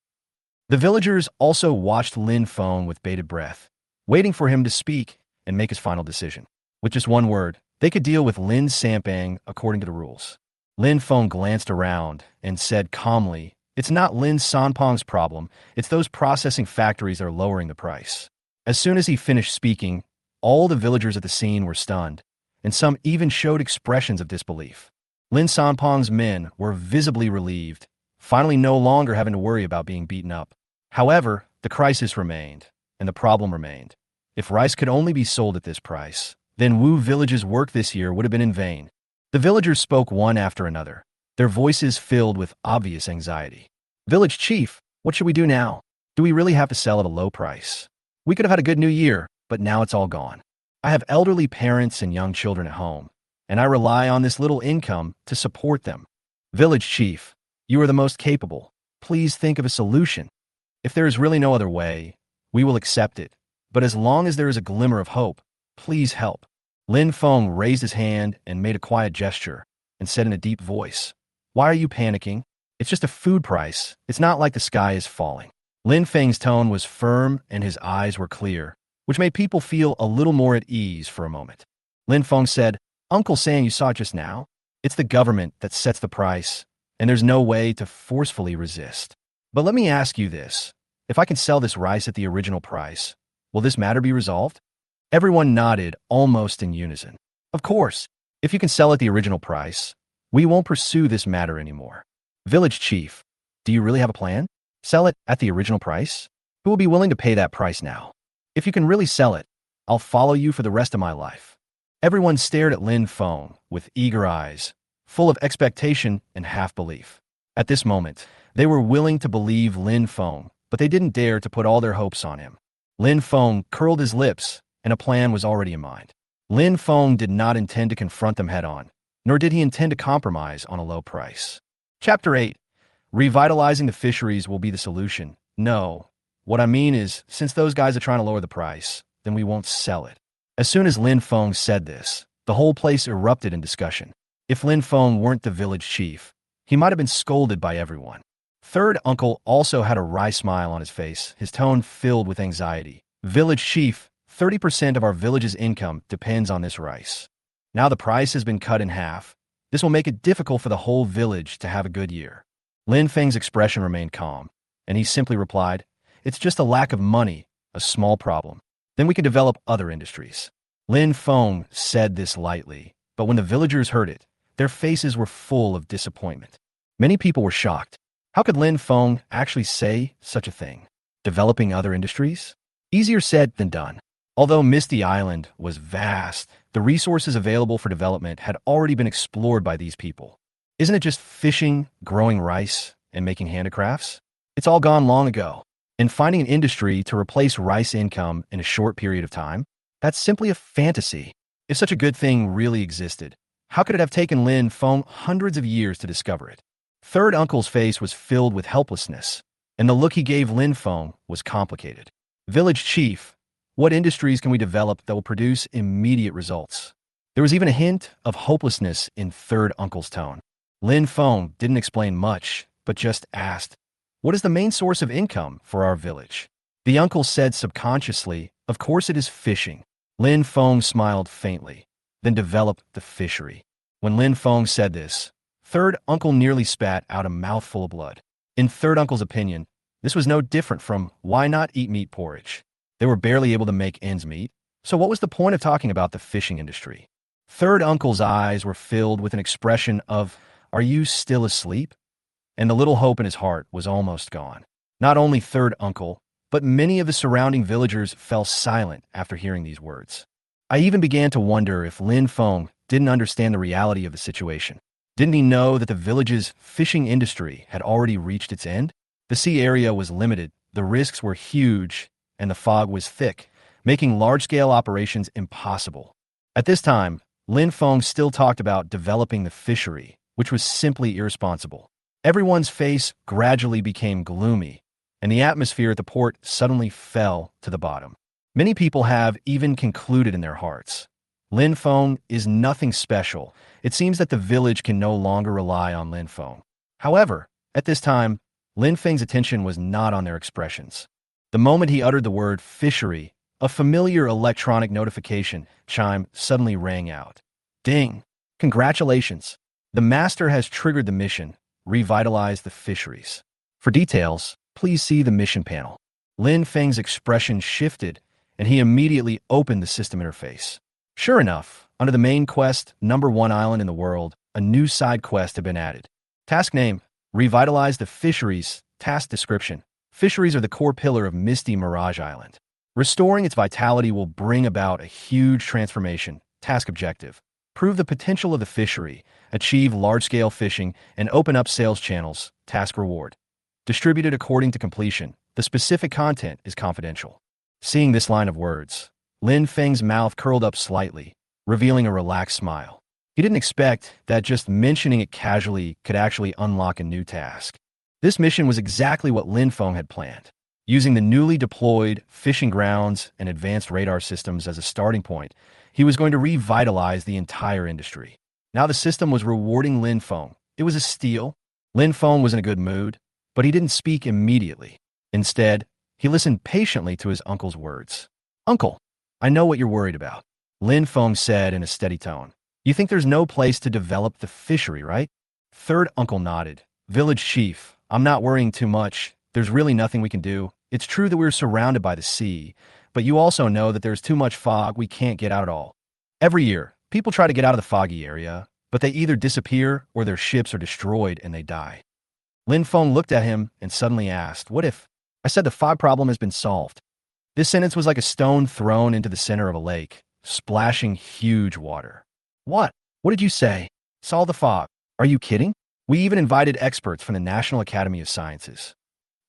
The villagers also watched Lin Feng with bated breath, waiting for him to speak and make his final decision. With just one word, they could deal with Lin Sampang according to the rules. Lin Feng glanced around and said calmly, "It's not Lin Sanpang's problem, it's those processing factories that are lowering the price." As soon as he finished speaking, all the villagers at the scene were stunned, and some even showed expressions of disbelief. Lin Sanpang's men were visibly relieved, finally no longer having to worry about being beaten up. However, the crisis remained, and the problem remained. If rice could only be sold at this price, then Wu Village's work this year would have been in vain. The villagers spoke one after another, their voices filled with obvious anxiety. "Village Chief, what should we do now? Do we really have to sell at a low price? We could have had a good New Year, but now it's all gone. I have elderly parents and young children at home, and I rely on this little income to support them. Village Chief, you are the most capable. Please think of a solution. If there is really no other way, we will accept it. But as long as there is a glimmer of hope, Please help. Lin Feng raised his hand and made a quiet gesture and said in a deep voice, Why are you panicking? It's just a food price. It's not like the sky is falling. Lin Feng's tone was firm and his eyes were clear, which made people feel a little more at ease for a moment. Lin Feng said, Uncle saying you saw it just now? It's the government that sets the price, and there's no way to forcefully resist. But let me ask you this. If I can sell this rice at the original price, will this matter be resolved? Everyone nodded almost in unison. Of course, if you can sell at the original price, we won't pursue this matter anymore. Village chief, do you really have a plan? Sell it at the original price? Who will be willing to pay that price now? If you can really sell it, I'll follow you for the rest of my life. Everyone stared at Lin Feng with eager eyes, full of expectation and half-belief. At this moment, they were willing to believe Lin Feng, but they didn't dare to put all their hopes on him. Lin Feng curled his lips, and a plan was already in mind. Lin Feng did not intend to confront them head-on, nor did he intend to compromise on a low price. Chapter 8. Revitalizing the fisheries will be the solution. No. What I mean is, since those guys are trying to lower the price, then we won't sell it. As soon as Lin Feng said this, the whole place erupted in discussion. If Lin Feng weren't the village chief, he might have been scolded by everyone. Third uncle also had a wry smile on his face, his tone filled with anxiety. Village chief, 30% of our village's income depends on this rice. Now the price has been cut in half. This will make it difficult for the whole village to have a good year. Lin Feng's expression remained calm, and he simply replied, It's just a lack of money, a small problem. Then we can develop other industries. Lin Feng said this lightly, but when the villagers heard it, their faces were full of disappointment. Many people were shocked. How could Lin Feng actually say such a thing? Developing other industries? Easier said than done. Although Misty Island was vast, the resources available for development had already been explored by these people. Isn't it just fishing, growing rice, and making handicrafts? It's all gone long ago. And finding an industry to replace rice income in a short period of time? That's simply a fantasy. If such a good thing really existed, how could it have taken Lin Feng hundreds of years to discover it? Third uncle's face was filled with helplessness, and the look he gave Lin Feng was complicated. Village chief, what industries can we develop that will produce immediate results? There was even a hint of hopelessness in third uncle's tone. Lin Feng didn't explain much, but just asked, What is the main source of income for our village? The uncle said subconsciously, Of course it is fishing. Lin Feng smiled faintly, then developed the fishery. When Lin Feng said this, third uncle nearly spat out a mouthful of blood. In third uncle's opinion, this was no different from why not eat meat porridge? They were barely able to make ends meet, so what was the point of talking about the fishing industry? Third uncle's eyes were filled with an expression of, Are you still asleep? And the little hope in his heart was almost gone. Not only third uncle, but many of the surrounding villagers fell silent after hearing these words. I even began to wonder if Lin Feng didn't understand the reality of the situation. Didn't he know that the village's fishing industry had already reached its end? The sea area was limited, the risks were huge, and the fog was thick, making large-scale operations impossible. At this time, Lin Feng still talked about developing the fishery, which was simply irresponsible. Everyone's face gradually became gloomy, and the atmosphere at the port suddenly fell to the bottom. Many people have even concluded in their hearts, Lin Feng is nothing special. It seems that the village can no longer rely on Lin Feng. However, at this time, Lin Feng's attention was not on their expressions. The moment he uttered the word fishery, a familiar electronic notification chime suddenly rang out. Ding! Congratulations! The master has triggered the mission, Revitalize the fisheries. For details, please see the mission panel. Lin Feng's expression shifted, and he immediately opened the system interface. Sure enough, under the main quest, #1 island in the world, a new side quest had been added. Task name, Revitalize the fisheries. Task description, fisheries are the core pillar of Misty Mirage Island. Restoring its vitality will bring about a huge transformation. Task objective, prove the potential of the fishery, achieve large-scale fishing, and open up sales channels. Task reward, distributed according to completion. The specific content is confidential. Seeing this line of words, Lin Feng's mouth curled up slightly, revealing a relaxed smile. He didn't expect that just mentioning it casually could actually unlock a new task. This mission was exactly what Lin Feng had planned. Using the newly deployed fishing grounds and advanced radar systems as a starting point, he was going to revitalize the entire industry. Now the system was rewarding Lin Feng. It was a steal. Lin Feng was in a good mood, but he didn't speak immediately. Instead, he listened patiently to his uncle's words. "Uncle, I know what you're worried about," Lin Feng said in a steady tone. "You think there's no place to develop the fishery, right?" Third uncle nodded. "Village chief, I'm not worrying too much. There's really nothing we can do. It's true that we're surrounded by the sea, but you also know that there's too much fog we can't get out at all. Every year, people try to get out of the foggy area, but they either disappear or their ships are destroyed and they die." Lin Feng looked at him and suddenly asked, "What if I said the fog problem has been solved?" This sentence was like a stone thrown into the center of a lake, splashing huge water. "What? What did you say? Solve the fog? Are you kidding? We even invited experts from the National Academy of Sciences.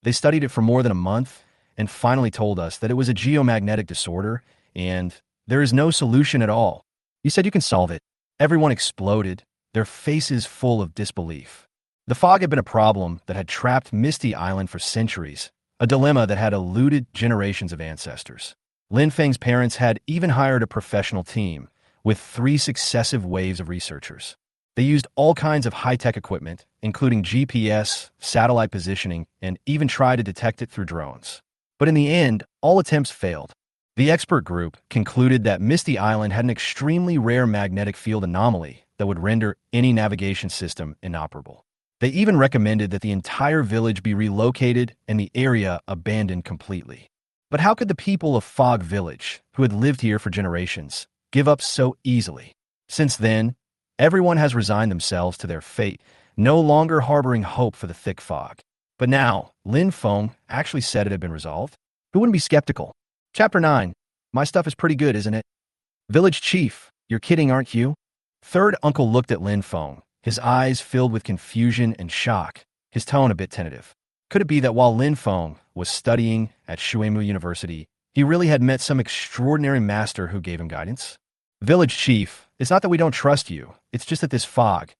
They studied it for more than a month and finally told us that it was a geomagnetic disorder and there is no solution at all. You said you can solve it." Everyone exploded, their faces full of disbelief. The fog had been a problem that had trapped Misty Island for centuries, a dilemma that had eluded generations of ancestors. Lin Feng's parents had even hired a professional team, with 3 successive waves of researchers. They used all kinds of high-tech equipment, including GPS, satellite positioning, and even tried to detect it through drones. But in the end, all attempts failed. The expert group concluded that Misty Island had an extremely rare magnetic field anomaly that would render any navigation system inoperable. They even recommended that the entire village be relocated and the area abandoned completely. But how could the people of Fog Village, who had lived here for generations, give up so easily? Since then, everyone has resigned themselves to their fate, no longer harboring hope for the thick fog. But now, Lin Feng actually said it had been resolved. Who wouldn't be skeptical? Chapter 9. My stuff is pretty good, isn't it? Village Chief, you're kidding, aren't you? Third uncle looked at Lin Feng, his eyes filled with confusion and shock, his tone a bit tentative. Could it be that while Lin Feng was studying at Shuemu University, he really had met some extraordinary master who gave him guidance? Village Chief, it's not that we don't trust you, it's just that this fog,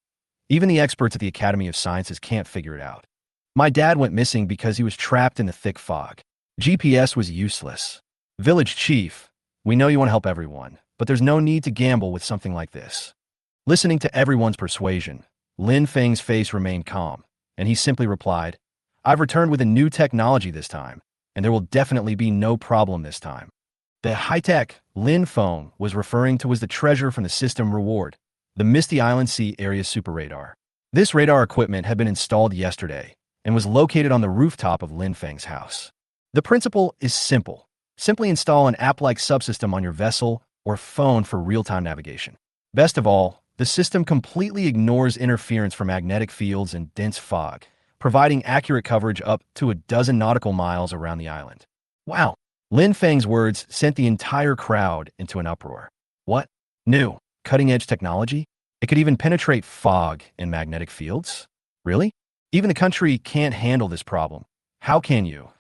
even the experts at the Academy of Sciences can't figure it out. My dad went missing because he was trapped in the thick fog. GPS was useless. Village Chief, we know you want to help everyone, but there's no need to gamble with something like this. Listening to everyone's persuasion, Lin Feng's face remained calm, and he simply replied, I've returned with a new technology this time, and there will definitely be no problem this time. The high-tech Lin Feng was referring to was the treasure from the system reward, the Misty Island Sea Area Super Radar. This radar equipment had been installed yesterday and was located on the rooftop of Lin Feng's house. The principle is simple. Simply install an app-like subsystem on your vessel or phone for real-time navigation. Best of all, the system completely ignores interference from magnetic fields and dense fog, providing accurate coverage up to 12 nautical miles around the island. Wow! Lin Feng's words sent the entire crowd into an uproar. What? New, cutting-edge technology? It could even penetrate fog and magnetic fields? Really? Even the country can't handle this problem. How can you,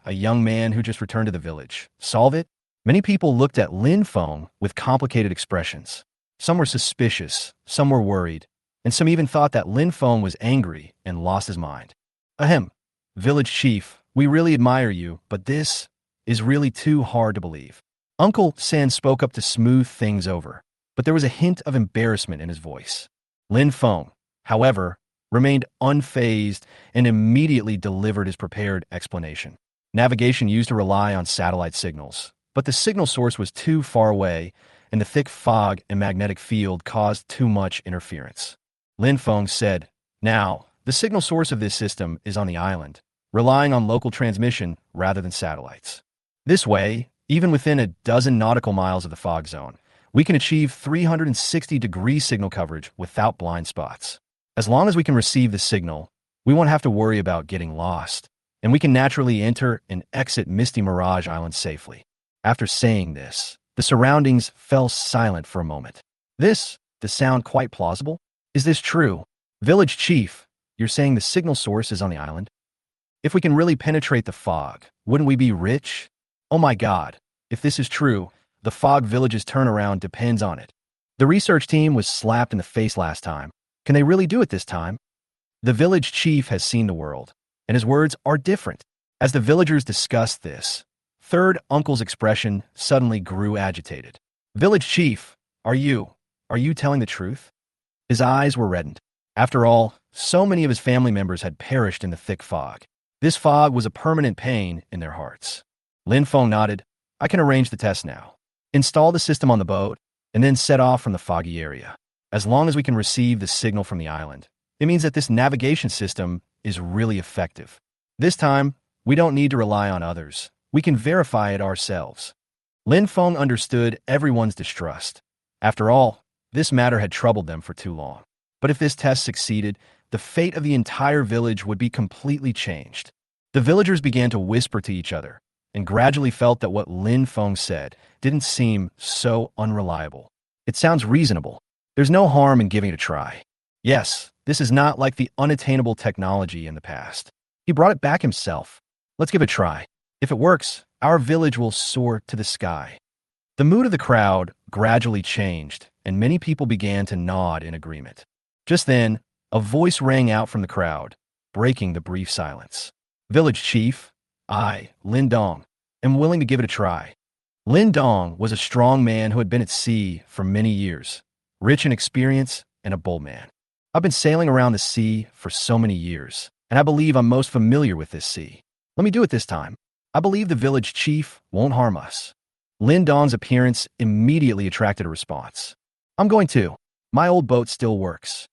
a young man who just returned to the village, solve it? Many people looked at Lin Feng with complicated expressions. Some were suspicious, some were worried, and some even thought that Lin Feng was angry and lost his mind. Ahem, Village Chief, we really admire you, but this is really too hard to believe. Uncle San spoke up to smooth things over, but there was a hint of embarrassment in his voice. Lin Feng, however, remained unfazed and immediately delivered his prepared explanation. Navigation used to rely on satellite signals, but the signal source was too far away, and the thick fog and magnetic field caused too much interference. Lin Feng said, Now, the signal source of this system is on the island, relying on local transmission rather than satellites. This way, even within 12 nautical miles of the fog zone, we can achieve 360-degree signal coverage without blind spots. As long as we can receive the signal, we won't have to worry about getting lost, and we can naturally enter and exit Misty Mirage Island safely. After saying this, the surroundings fell silent for a moment. Does sound quite plausible? Is this true? Village Chief, you're saying the signal source is on the island? If we can really penetrate the fog, wouldn't we be rich? Oh my God, if this is true, the Fog Village's turnaround depends on it. The research team was slapped in the face last time. Can they really do it this time? The Village Chief has seen the world, and his words are different. As the villagers discussed this, third uncle's expression suddenly grew agitated. Village chief, are you telling the truth? His eyes were reddened. After all, so many of his family members had perished in the thick fog. This fog was a permanent pain in their hearts. Lin Feng nodded. I can arrange the test now. Install the system on the boat, and then set off from the foggy area. As long as we can receive the signal from the island, it means that this navigation system is really effective. This time, we don't need to rely on others. We can verify it ourselves. Lin Feng understood everyone's distrust. After all, this matter had troubled them for too long. But if this test succeeded, the fate of the entire village would be completely changed. The villagers began to whisper to each other, and gradually felt that what Lin Feng said didn't seem so unreliable. It sounds reasonable. There's no harm in giving it a try. Yes, this is not like the unattainable technology in the past. He brought it back himself. Let's give it a try. If it works, our village will soar to the sky. The mood of the crowd gradually changed, and many people began to nod in agreement. Just then, a voice rang out from the crowd, breaking the brief silence. Village chief, I, Lin Dong, am willing to give it a try. Lin Dong was a strong man who had been at sea for many years, rich in experience and a bold man. I've been sailing around the sea for so many years, and I believe I'm most familiar with this sea. Let me do it this time. I believe the village chief won't harm us. Lin Dong's appearance immediately attracted a response. I'm going to. My old boat still works.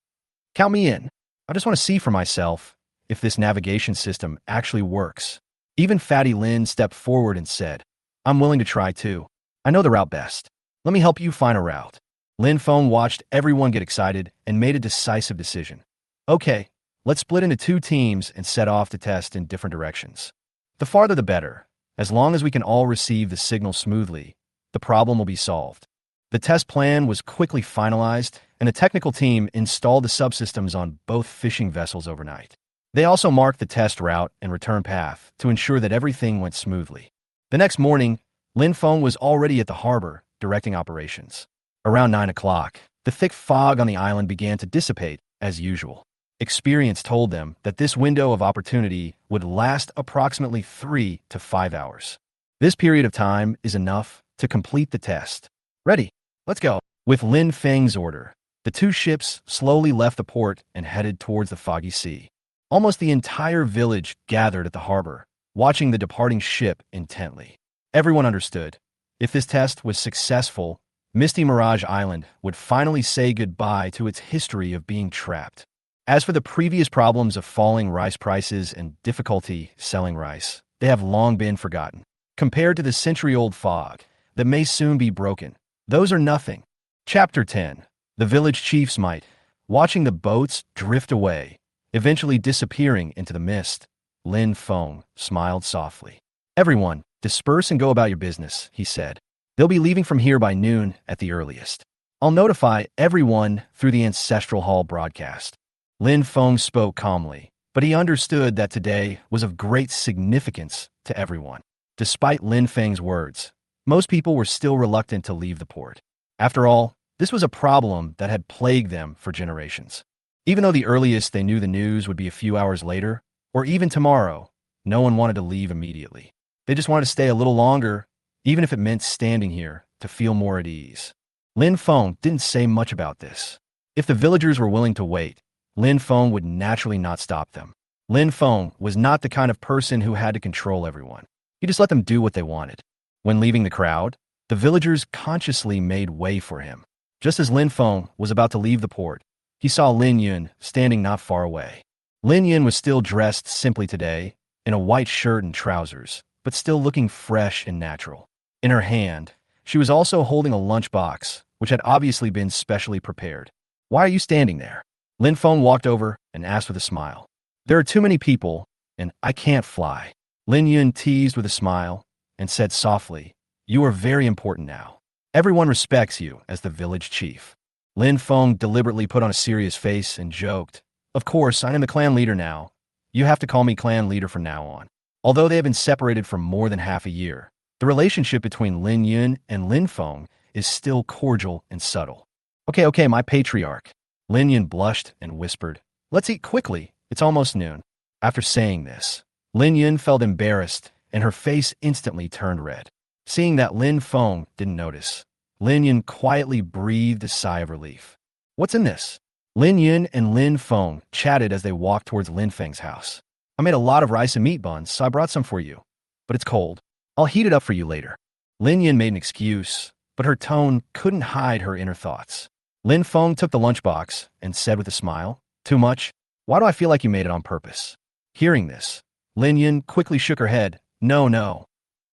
Count me in. I just want to see for myself if this navigation system actually works. Even Fatty Lin stepped forward and said, I'm willing to try too. I know the route best. Let me help you find a route. Lin Feng watched everyone get excited and made a decisive decision. Okay, let's split into two teams and set off to test in different directions. The farther the better. As long as we can all receive the signal smoothly, the problem will be solved. The test plan was quickly finalized, and the technical team installed the subsystems on both fishing vessels overnight. They also marked the test route and return path to ensure that everything went smoothly. The next morning, Lin Feng was already at the harbor, directing operations. Around 9 o'clock, the thick fog on the island began to dissipate, as usual. Experience told them that this window of opportunity would last approximately 3 to 5 hours. This period of time is enough to complete the test. Ready? Let's go. With Lin Feng's order, the two ships slowly left the port and headed towards the foggy sea. Almost the entire village gathered at the harbor, watching the departing ship intently. Everyone understood. If this test was successful, Misty Mirage Island would finally say goodbye to its history of being trapped. As for the previous problems of falling rice prices and difficulty selling rice, they have long been forgotten. Compared to the century-old fog that may soon be broken, those are nothing. Chapter 10. The Village Chief's Might. Watching the boats drift away, eventually disappearing into the mist, Lin Feng smiled softly. Everyone, disperse and go about your business, he said. They'll be leaving from here by noon at the earliest. I'll notify everyone through the ancestral hall broadcast. Lin Feng spoke calmly, but he understood that today was of great significance to everyone. Despite Lin Feng's words, most people were still reluctant to leave the port. After all, this was a problem that had plagued them for generations. Even though the earliest they knew the news would be a few hours later, or even tomorrow, no one wanted to leave immediately. They just wanted to stay a little longer, even if it meant standing here to feel more at ease. Lin Feng didn't say much about this. If the villagers were willing to wait, Lin Feng would naturally not stop them. Lin Feng was not the kind of person who had to control everyone. He just let them do what they wanted. When leaving the crowd, the villagers consciously made way for him. Just as Lin Feng was about to leave the port, he saw Lin Yun standing not far away. Lin Yun was still dressed simply today, in a white shirt and trousers, but still looking fresh and natural. In her hand, she was also holding a lunchbox, which had obviously been specially prepared. Why are you standing there? Lin Feng walked over and asked with a smile. There are too many people, and I can't fly. Lin Yun teased with a smile and said softly, You are very important now. Everyone respects you as the village chief. Lin Feng deliberately put on a serious face and joked, Of course, I am the clan leader now. You have to call me clan leader from now on. Although they have been separated for more than half a year, the relationship between Lin Yun and Lin Feng is still cordial and subtle. Okay, my patriarch. Lin Yun blushed and whispered, Let's eat quickly. It's almost noon. After saying this, Lin Yun felt embarrassed, and her face instantly turned red. Seeing that Lin Feng didn't notice, Lin Yun quietly breathed a sigh of relief. What's in this? Lin Yun and Lin Feng chatted as they walked towards Lin Feng's house. I made a lot of rice and meat buns, so I brought some for you. But it's cold. I'll heat it up for you later. Lin Yun made an excuse, but her tone couldn't hide her inner thoughts. Lin Feng took the lunchbox and said with a smile, Too much? Why do I feel like you made it on purpose? Hearing this, Lin Yun quickly shook her head. No, no.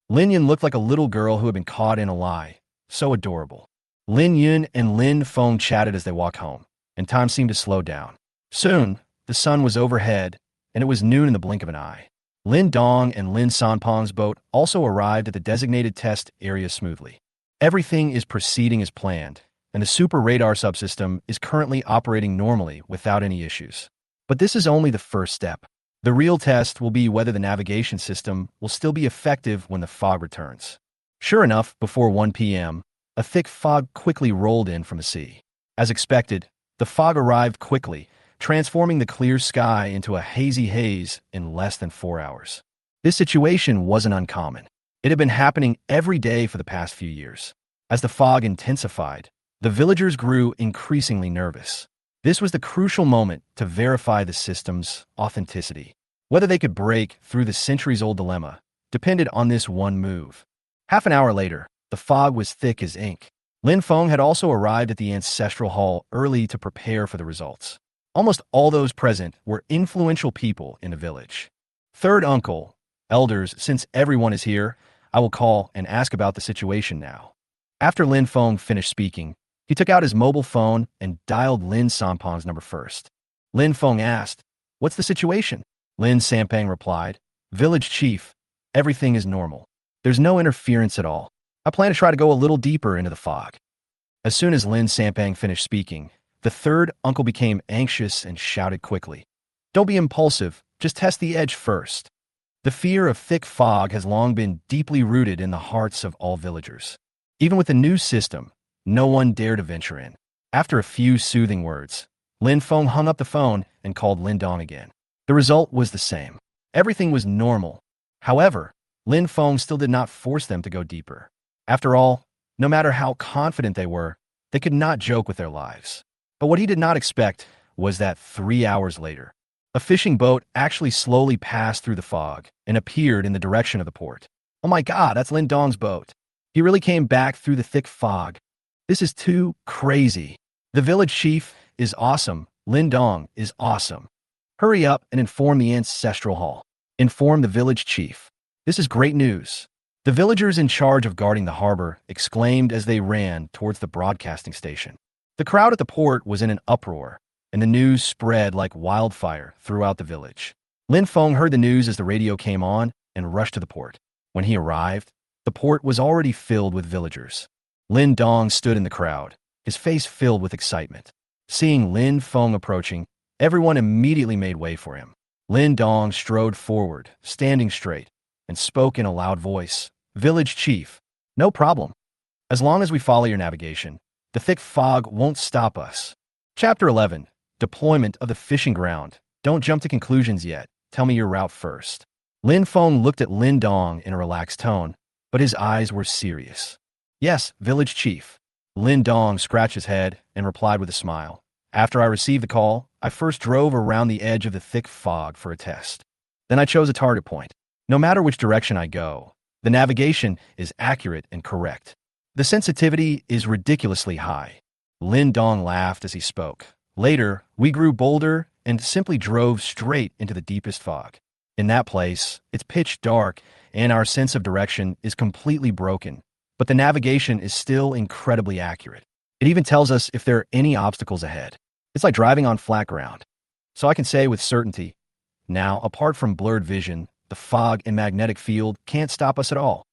Lin Yun looked like a little girl who had been caught in a lie. So adorable. Lin Yun and Lin Feng chatted as they walked home, and time seemed to slow down. Soon, the sun was overhead, and it was noon in the blink of an eye. Lin Dong and Lin Sanpong's boat also arrived at the designated test area smoothly. Everything is proceeding as planned, and the super radar subsystem is currently operating normally without any issues. But this is only the first step. The real test will be whether the navigation system will still be effective when the fog returns. Sure enough, before 1 p.m., a thick fog quickly rolled in from the sea. As expected, the fog arrived quickly, transforming the clear sky into a hazy haze in less than 4 hours. This situation wasn't uncommon. It had been happening every day for the past few years. As the fog intensified, the villagers grew increasingly nervous. This was the crucial moment to verify the system's authenticity. Whether they could break through the centuries-old dilemma depended on this one move. Half an hour later, the fog was thick as ink. Lin Feng had also arrived at the ancestral hall early to prepare for the results. Almost all those present were influential people in the village. Third uncle, elders, since everyone is here, I will call and ask about the situation now. After Lin Feng finished speaking, he took out his mobile phone and dialed Lin Sanpong's number first. Lin Feng asked, What's the situation? Lin Sanpang replied, Village chief, everything is normal. There's no interference at all. I plan to try to go a little deeper into the fog. As soon as Lin Sanpang finished speaking, the third uncle became anxious and shouted quickly, Don't be impulsive, just test the edge first. The fear of thick fog has long been deeply rooted in the hearts of all villagers. Even with the new system, no one dared to venture in. After a few soothing words, Lin Feng hung up the phone and called Lin Dong again. The result was the same. Everything was normal. However, Lin Feng still did not force them to go deeper. After all, no matter how confident they were, they could not joke with their lives. But what he did not expect was that 3 hours later, a fishing boat actually slowly passed through the fog and appeared in the direction of the port. Oh my God, that's Lin Dong's boat. He really came back through the thick fog. This is too crazy. The village chief is awesome. Lin Dong is awesome. Hurry up and inform the ancestral hall. Inform the village chief. This is great news. The villagers in charge of guarding the harbor exclaimed as they ran towards the broadcasting station. The crowd at the port was in an uproar, and the news spread like wildfire throughout the village. Lin Feng heard the news as the radio came on and rushed to the port. When he arrived, the port was already filled with villagers. Lin Dong stood in the crowd, his face filled with excitement. Seeing Lin Feng approaching, everyone immediately made way for him. Lin Dong strode forward, standing straight, and spoke in a loud voice, Village chief, no problem. As long as we follow your navigation, the thick fog won't stop us. Chapter 11, Deployment of the Fishing Ground. Don't jump to conclusions yet. Tell me your route first. Lin Feng looked at Lin Dong in a relaxed tone, but his eyes were serious. Yes, village chief. Lin Dong scratched his head and replied with a smile. After I received the call, I first drove around the edge of the thick fog for a test. Then I chose a target point. No matter which direction I go, the navigation is accurate and correct. The sensitivity is ridiculously high. Lin Dong laughed as he spoke. Later, we grew bolder and simply drove straight into the deepest fog. In that place, it's pitch dark and our sense of direction is completely broken, but the navigation is still incredibly accurate. It even tells us if there are any obstacles ahead. It's like driving on flat ground. So I can say with certainty, now, apart from blurred vision, the fog and magnetic field can't stop us at all.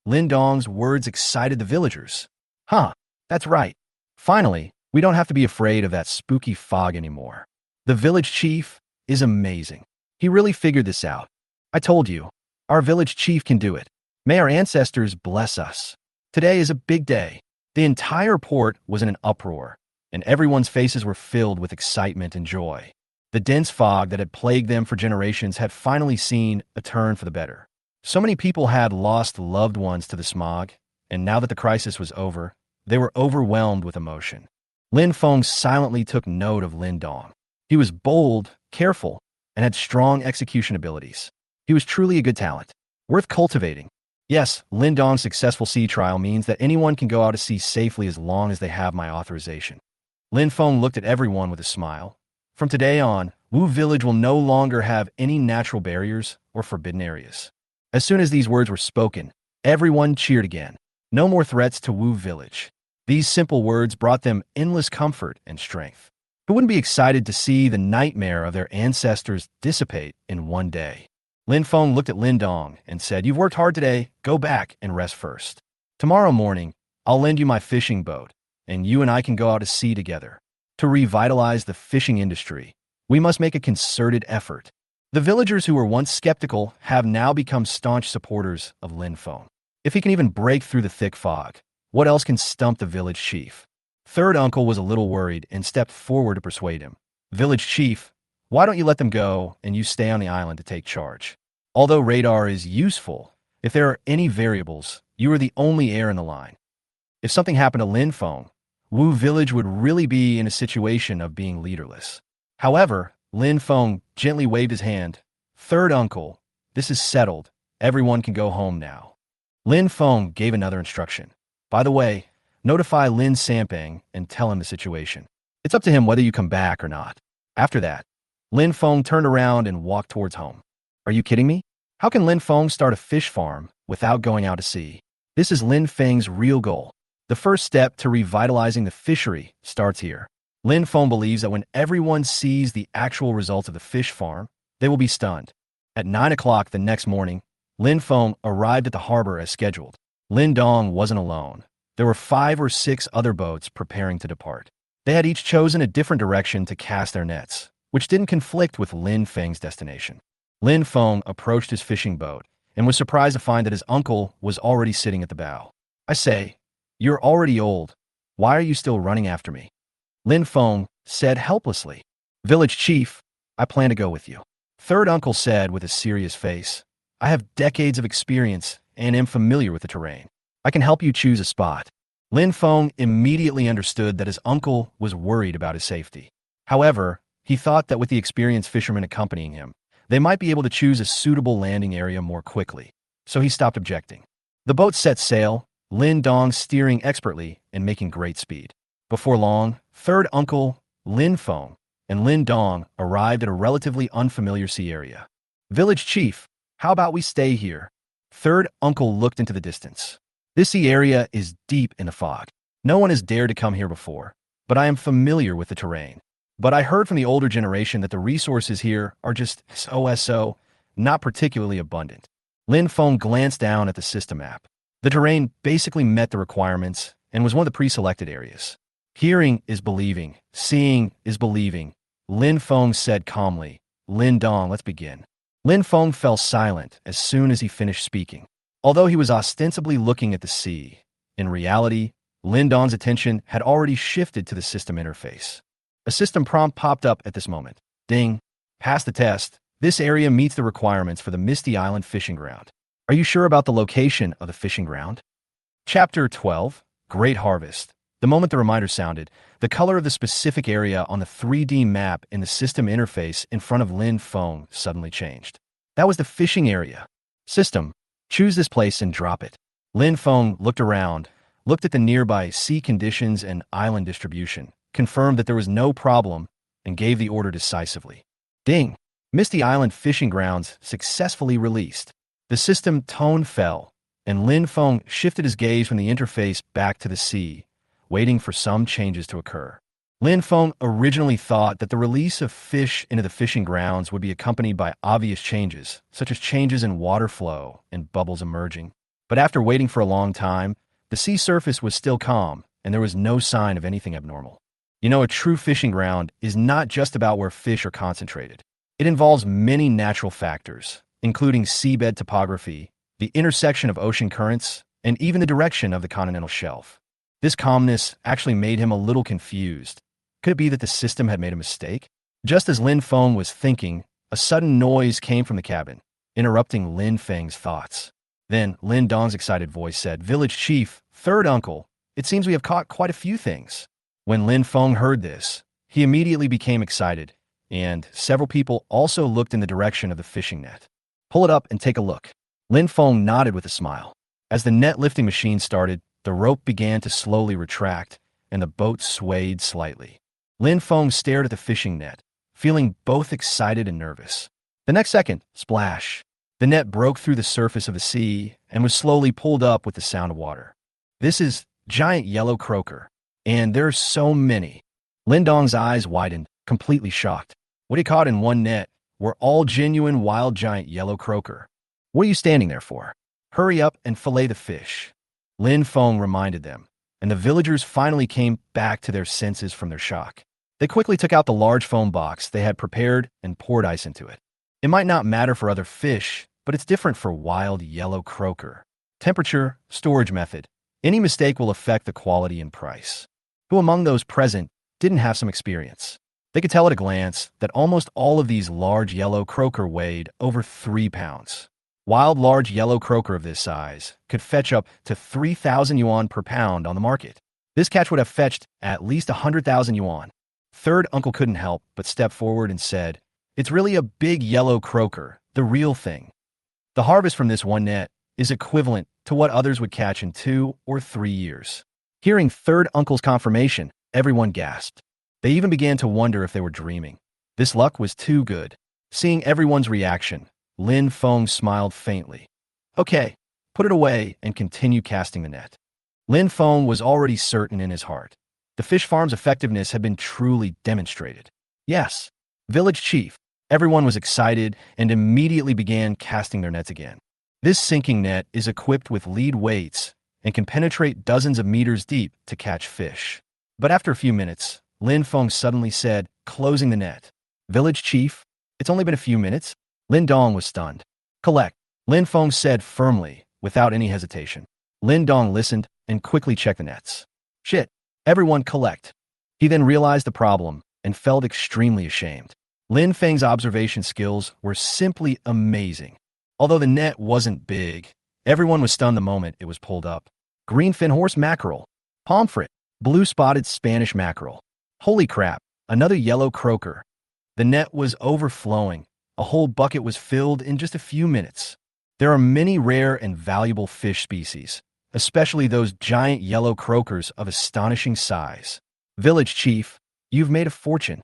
Lin Dong's words excited the villagers. Huh, that's right. Finally, we don't have to be afraid of that spooky fog anymore. The village chief is amazing. He really figured this out. I told you, our village chief can do it. May our ancestors bless us. Today is a big day. The entire port was in an uproar, and everyone's faces were filled with excitement and joy. The dense fog that had plagued them for generations had finally seen a turn for the better. So many people had lost loved ones to the smog, and now that the crisis was over, they were overwhelmed with emotion. Lin Feng silently took note of Lin Dong. He was bold, careful, and had strong execution abilities. He was truly a good talent, worth cultivating. Yes, Lin Dong's successful sea trial means that anyone can go out to sea safely as long as they have my authorization. Lin Feng looked at everyone with a smile. From today on, Wu Village will no longer have any natural barriers or forbidden areas. As soon as these words were spoken, everyone cheered again. No more threats to Wu Village. These simple words brought them endless comfort and strength. Who wouldn't be excited to see the nightmare of their ancestors dissipate in one day? Lin Feng looked at Lin Dong and said, "You've worked hard today. Go back and rest first. Tomorrow morning, I'll lend you my fishing boat, and you and I can go out to sea together. To revitalize the fishing industry, we must make a concerted effort." The villagers who were once skeptical have now become staunch supporters of Lin Feng. If he can even break through the thick fog, what else can stump the village chief? Third uncle was a little worried and stepped forward to persuade him. "Village chief, why don't you let them go and you stay on the island to take charge? Although radar is useful, if there are any variables, you are the only heir in the line. If something happened to Lin Feng, Wu Village would really be in a situation of being leaderless." However, Lin Feng gently waved his hand. "Third uncle, this is settled. Everyone can go home now." Lin Feng gave another instruction. "By the way, notify Lin Sampang and tell him the situation. It's up to him whether you come back or not." After that, Lin Feng turned around and walked towards home. Are you kidding me? How can Lin Feng start a fish farm without going out to sea? This is Lin Feng's real goal. The first step to revitalizing the fishery starts here. Lin Feng believes that when everyone sees the actual results of the fish farm, they will be stunned. At 9 o'clock the next morning, Lin Feng arrived at the harbor as scheduled. Lin Dong wasn't alone. There were 5 or 6 other boats preparing to depart. They had each chosen a different direction to cast their nets, which didn't conflict with Lin Feng's destination. Lin Feng approached his fishing boat and was surprised to find that his uncle was already sitting at the bow. "I say, you're already old. Why are you still running after me?" Lin Feng said helplessly. "Village chief, I plan to go with you." Third uncle said with a serious face, "I have decades of experience and am familiar with the terrain. I can help you choose a spot." Lin Feng immediately understood that his uncle was worried about his safety. However, he thought that with the experienced fishermen accompanying him, they might be able to choose a suitable landing area more quickly, so he stopped objecting. The boat set sail, Lin Dong steering expertly and making great speed. Before long, third uncle, Lin Feng, and Lin Dong arrived at a relatively unfamiliar sea area. "Village chief, how about we stay here?" Third uncle looked into the distance. "This sea area is deep in the fog. No one has dared to come here before, but I am familiar with the terrain. But I heard from the older generation that the resources here are just so, not particularly abundant." Lin Feng glanced down at the system map. The terrain basically met the requirements and was one of the pre-selected areas. "Hearing is believing, seeing is believing," Lin Feng said calmly. "Lin Dong, let's begin." Lin Feng fell silent as soon as he finished speaking. Although he was ostensibly looking at the sea, in reality, Lin Dong's attention had already shifted to the system interface. A system prompt popped up at this moment. "Ding. Pass the test. This area meets the requirements for the Misty Island fishing ground. Are you sure about the location of the fishing ground?" Chapter 12, Great Harvest. The moment the reminder sounded, the color of the specific area on the 3D map in the system interface in front of Lin Feng suddenly changed. That was the fishing area. "System, choose this place and drop it." Lin Feng looked around, looked at the nearby sea conditions and island distribution, confirmed that there was no problem, and gave the order decisively. Ding! Misty Island fishing grounds successfully released. The system tone fell, and Lin Feng shifted his gaze from the interface back to the sea, waiting for some changes to occur. Lin Feng originally thought that the release of fish into the fishing grounds would be accompanied by obvious changes, such as changes in water flow and bubbles emerging. But after waiting for a long time, the sea surface was still calm, and there was no sign of anything abnormal. You know, a true fishing ground is not just about where fish are concentrated. It involves many natural factors, including seabed topography, the intersection of ocean currents, and even the direction of the continental shelf. This calmness actually made him a little confused. Could it be that the system had made a mistake? Just as Lin Feng was thinking, a sudden noise came from the cabin, interrupting Lin Feng's thoughts. Then Lin Dong's excited voice said, "Village chief, third uncle, it seems we have caught quite a few things." When Lin Feng heard this, he immediately became excited, and several people also looked in the direction of the fishing net. "Pull it up and take a look." Lin Feng nodded with a smile. As the net lifting machine started, the rope began to slowly retract, and the boat swayed slightly. Lin Feng stared at the fishing net, feeling both excited and nervous. The next second, splash! The net broke through the surface of the sea and was slowly pulled up with the sound of water. "This is giant yellow croaker, and there are so many." Lin Dong's eyes widened, completely shocked. What he caught in one net were all genuine wild giant yellow croaker. "What are you standing there for? Hurry up and fillet the fish," Lin Feng reminded them, and the villagers finally came back to their senses from their shock. They quickly took out the large foam box they had prepared and poured ice into it. It might not matter for other fish, but it's different for wild yellow croaker. Temperature, storage method. Any mistake will affect the quality and price. Who among those present didn't have some experience? They could tell at a glance that almost all of these large yellow croaker weighed over 3 pounds. Wild large yellow croaker of this size could fetch up to 3,000 yuan per pound on the market. This catch would have fetched at least 100,000 yuan. Third uncle couldn't help but step forward and said, "It's really a big yellow croaker, the real thing." The harvest from this one net is equivalent to what others would catch in 2 or 3 years. Hearing third uncle's confirmation, everyone gasped. They even began to wonder if they were dreaming. This luck was too good. Seeing everyone's reaction, Lin Feng smiled faintly. "Okay, put it away and continue casting the net." Lin Feng was already certain in his heart. The fish farm's effectiveness had been truly demonstrated. "Yes, village chief." Everyone was excited and immediately began casting their nets again. This sinking net is equipped with lead weights and can penetrate dozens of meters deep to catch fish. But after a few minutes, Lin Feng suddenly said, closing the net, "Village chief, it's only been a few minutes." Lin Dong was stunned. "Collect," Lin Feng said firmly, without any hesitation. Lin Dong listened and quickly checked the nets. "Shit, everyone collect." He then realized the problem and felt extremely ashamed. Lin Feng's observation skills were simply amazing. Although the net wasn't big, everyone was stunned the moment it was pulled up. Greenfin horse mackerel, pomfret, blue-spotted Spanish mackerel. Holy crap, another yellow croaker. The net was overflowing. A whole bucket was filled in just a few minutes. There are many rare and valuable fish species, especially those giant yellow croakers of astonishing size. Village chief, you've made a fortune.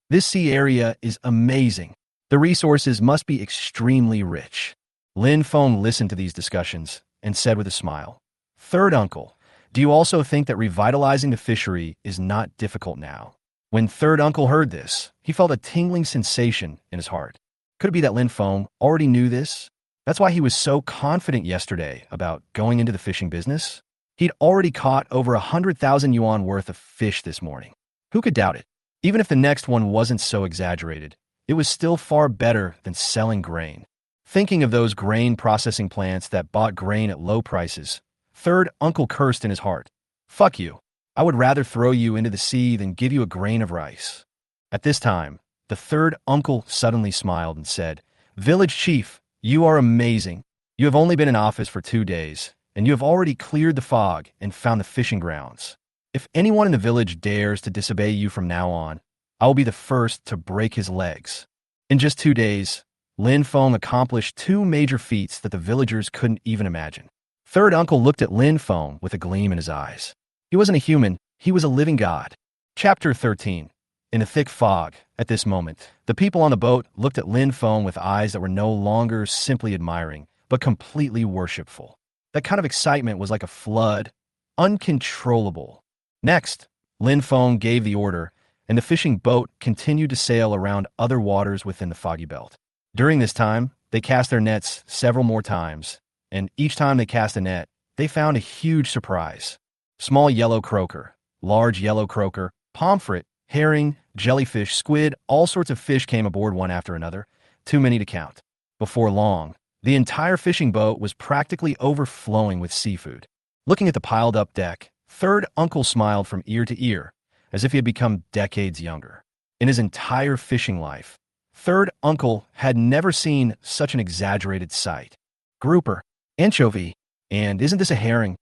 This sea area is amazing. The resources must be extremely rich. Lin Feng listened to these discussions and said with a smile, "Third uncle, do you also think that revitalizing the fishery is not difficult now?" When third uncle heard this, he felt a tingling sensation in his heart. Could it be that Lin Feng already knew this? That's why he was so confident yesterday about going into the fishing business. He'd already caught over 100,000 yuan worth of fish this morning. Who could doubt it? Even if the next one wasn't so exaggerated, it was still far better than selling grain. Thinking of those grain processing plants that bought grain at low prices, third uncle cursed in his heart. "Fuck you. I would rather throw you into the sea than give you a grain of rice." At this time, the third uncle suddenly smiled and said, "Village chief, you are amazing. You have only been in office for 2 days, and you have already cleared the fog and found the fishing grounds. If anyone in the village dares to disobey you from now on, I will be the first to break his legs." In just 2 days, Lin Feng accomplished 2 major feats that the villagers couldn't even imagine. Third uncle looked at Lin Feng with a gleam in his eyes. He wasn't a human, he was a living god. Chapter 13. In a thick fog, at this moment, the people on the boat looked at Lin Feng with eyes that were no longer simply admiring, but completely worshipful. That kind of excitement was like a flood, uncontrollable. Next, Lin Feng gave the order, and the fishing boat continued to sail around other waters within the foggy belt. During this time, they cast their nets several more times, and each time they cast a net, they found a huge surprise. Small yellow croaker, large yellow croaker, pomfret, herring, jellyfish, squid, all sorts of fish came aboard one after another, too many to count. Before long, the entire fishing boat was practically overflowing with seafood. Looking at the piled-up deck, third uncle smiled from ear to ear, as if he had become decades younger. In his entire fishing life, third uncle had never seen such an exaggerated sight. Grouper, anchovy, and isn't this a herring?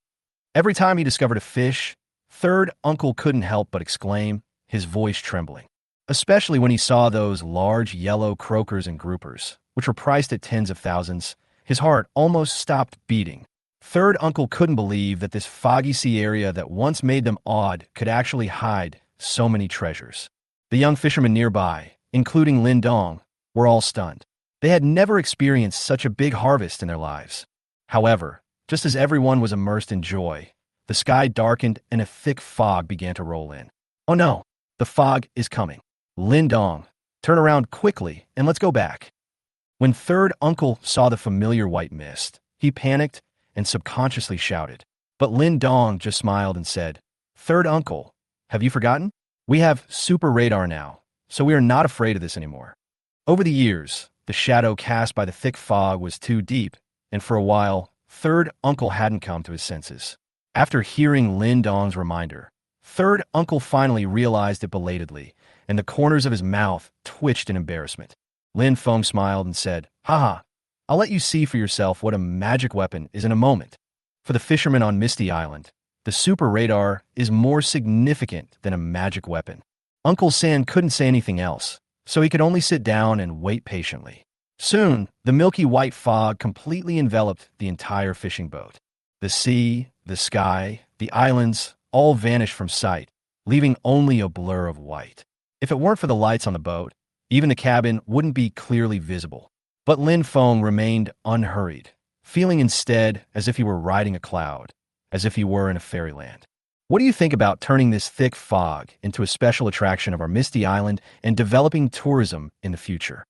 Every time he discovered a fish, third uncle couldn't help but exclaim, his voice trembling. Especially when he saw those large yellow croakers and groupers, which were priced at tens of thousands, his heart almost stopped beating. Third uncle couldn't believe that this foggy sea area that once made them awed could actually hide so many treasures. The young fishermen nearby, including Lin Dong, were all stunned. They had never experienced such a big harvest in their lives. However, just as everyone was immersed in joy, the sky darkened and a thick fog began to roll in. Oh no, the fog is coming. Lin Dong, turn around quickly and let's go back. When third uncle saw the familiar white mist, he panicked and subconsciously shouted. But Lin Dong just smiled and said, "Third uncle, have you forgotten? We have super radar now, so we are not afraid of this anymore." Over the years, the shadow cast by the thick fog was too deep, and for a while, third uncle hadn't come to his senses. After hearing Lin Dong's reminder, third uncle finally realized it belatedly, and the corners of his mouth twitched in embarrassment. Lin Feng smiled and said, "Haha, I'll let you see for yourself what a magic weapon is in a moment." For the fishermen on Misty Island, the super radar is more significant than a magic weapon. Uncle San couldn't say anything else, so he could only sit down and wait patiently. Soon, the milky white fog completely enveloped the entire fishing boat. The sea, the sky, the islands all vanished from sight, leaving only a blur of white. If it weren't for the lights on the boat, even the cabin wouldn't be clearly visible. But Lin Feng remained unhurried, feeling instead as if he were riding a cloud, as if he were in a fairyland. What do you think about turning this thick fog into a special attraction of our Misty Island and developing tourism in the future?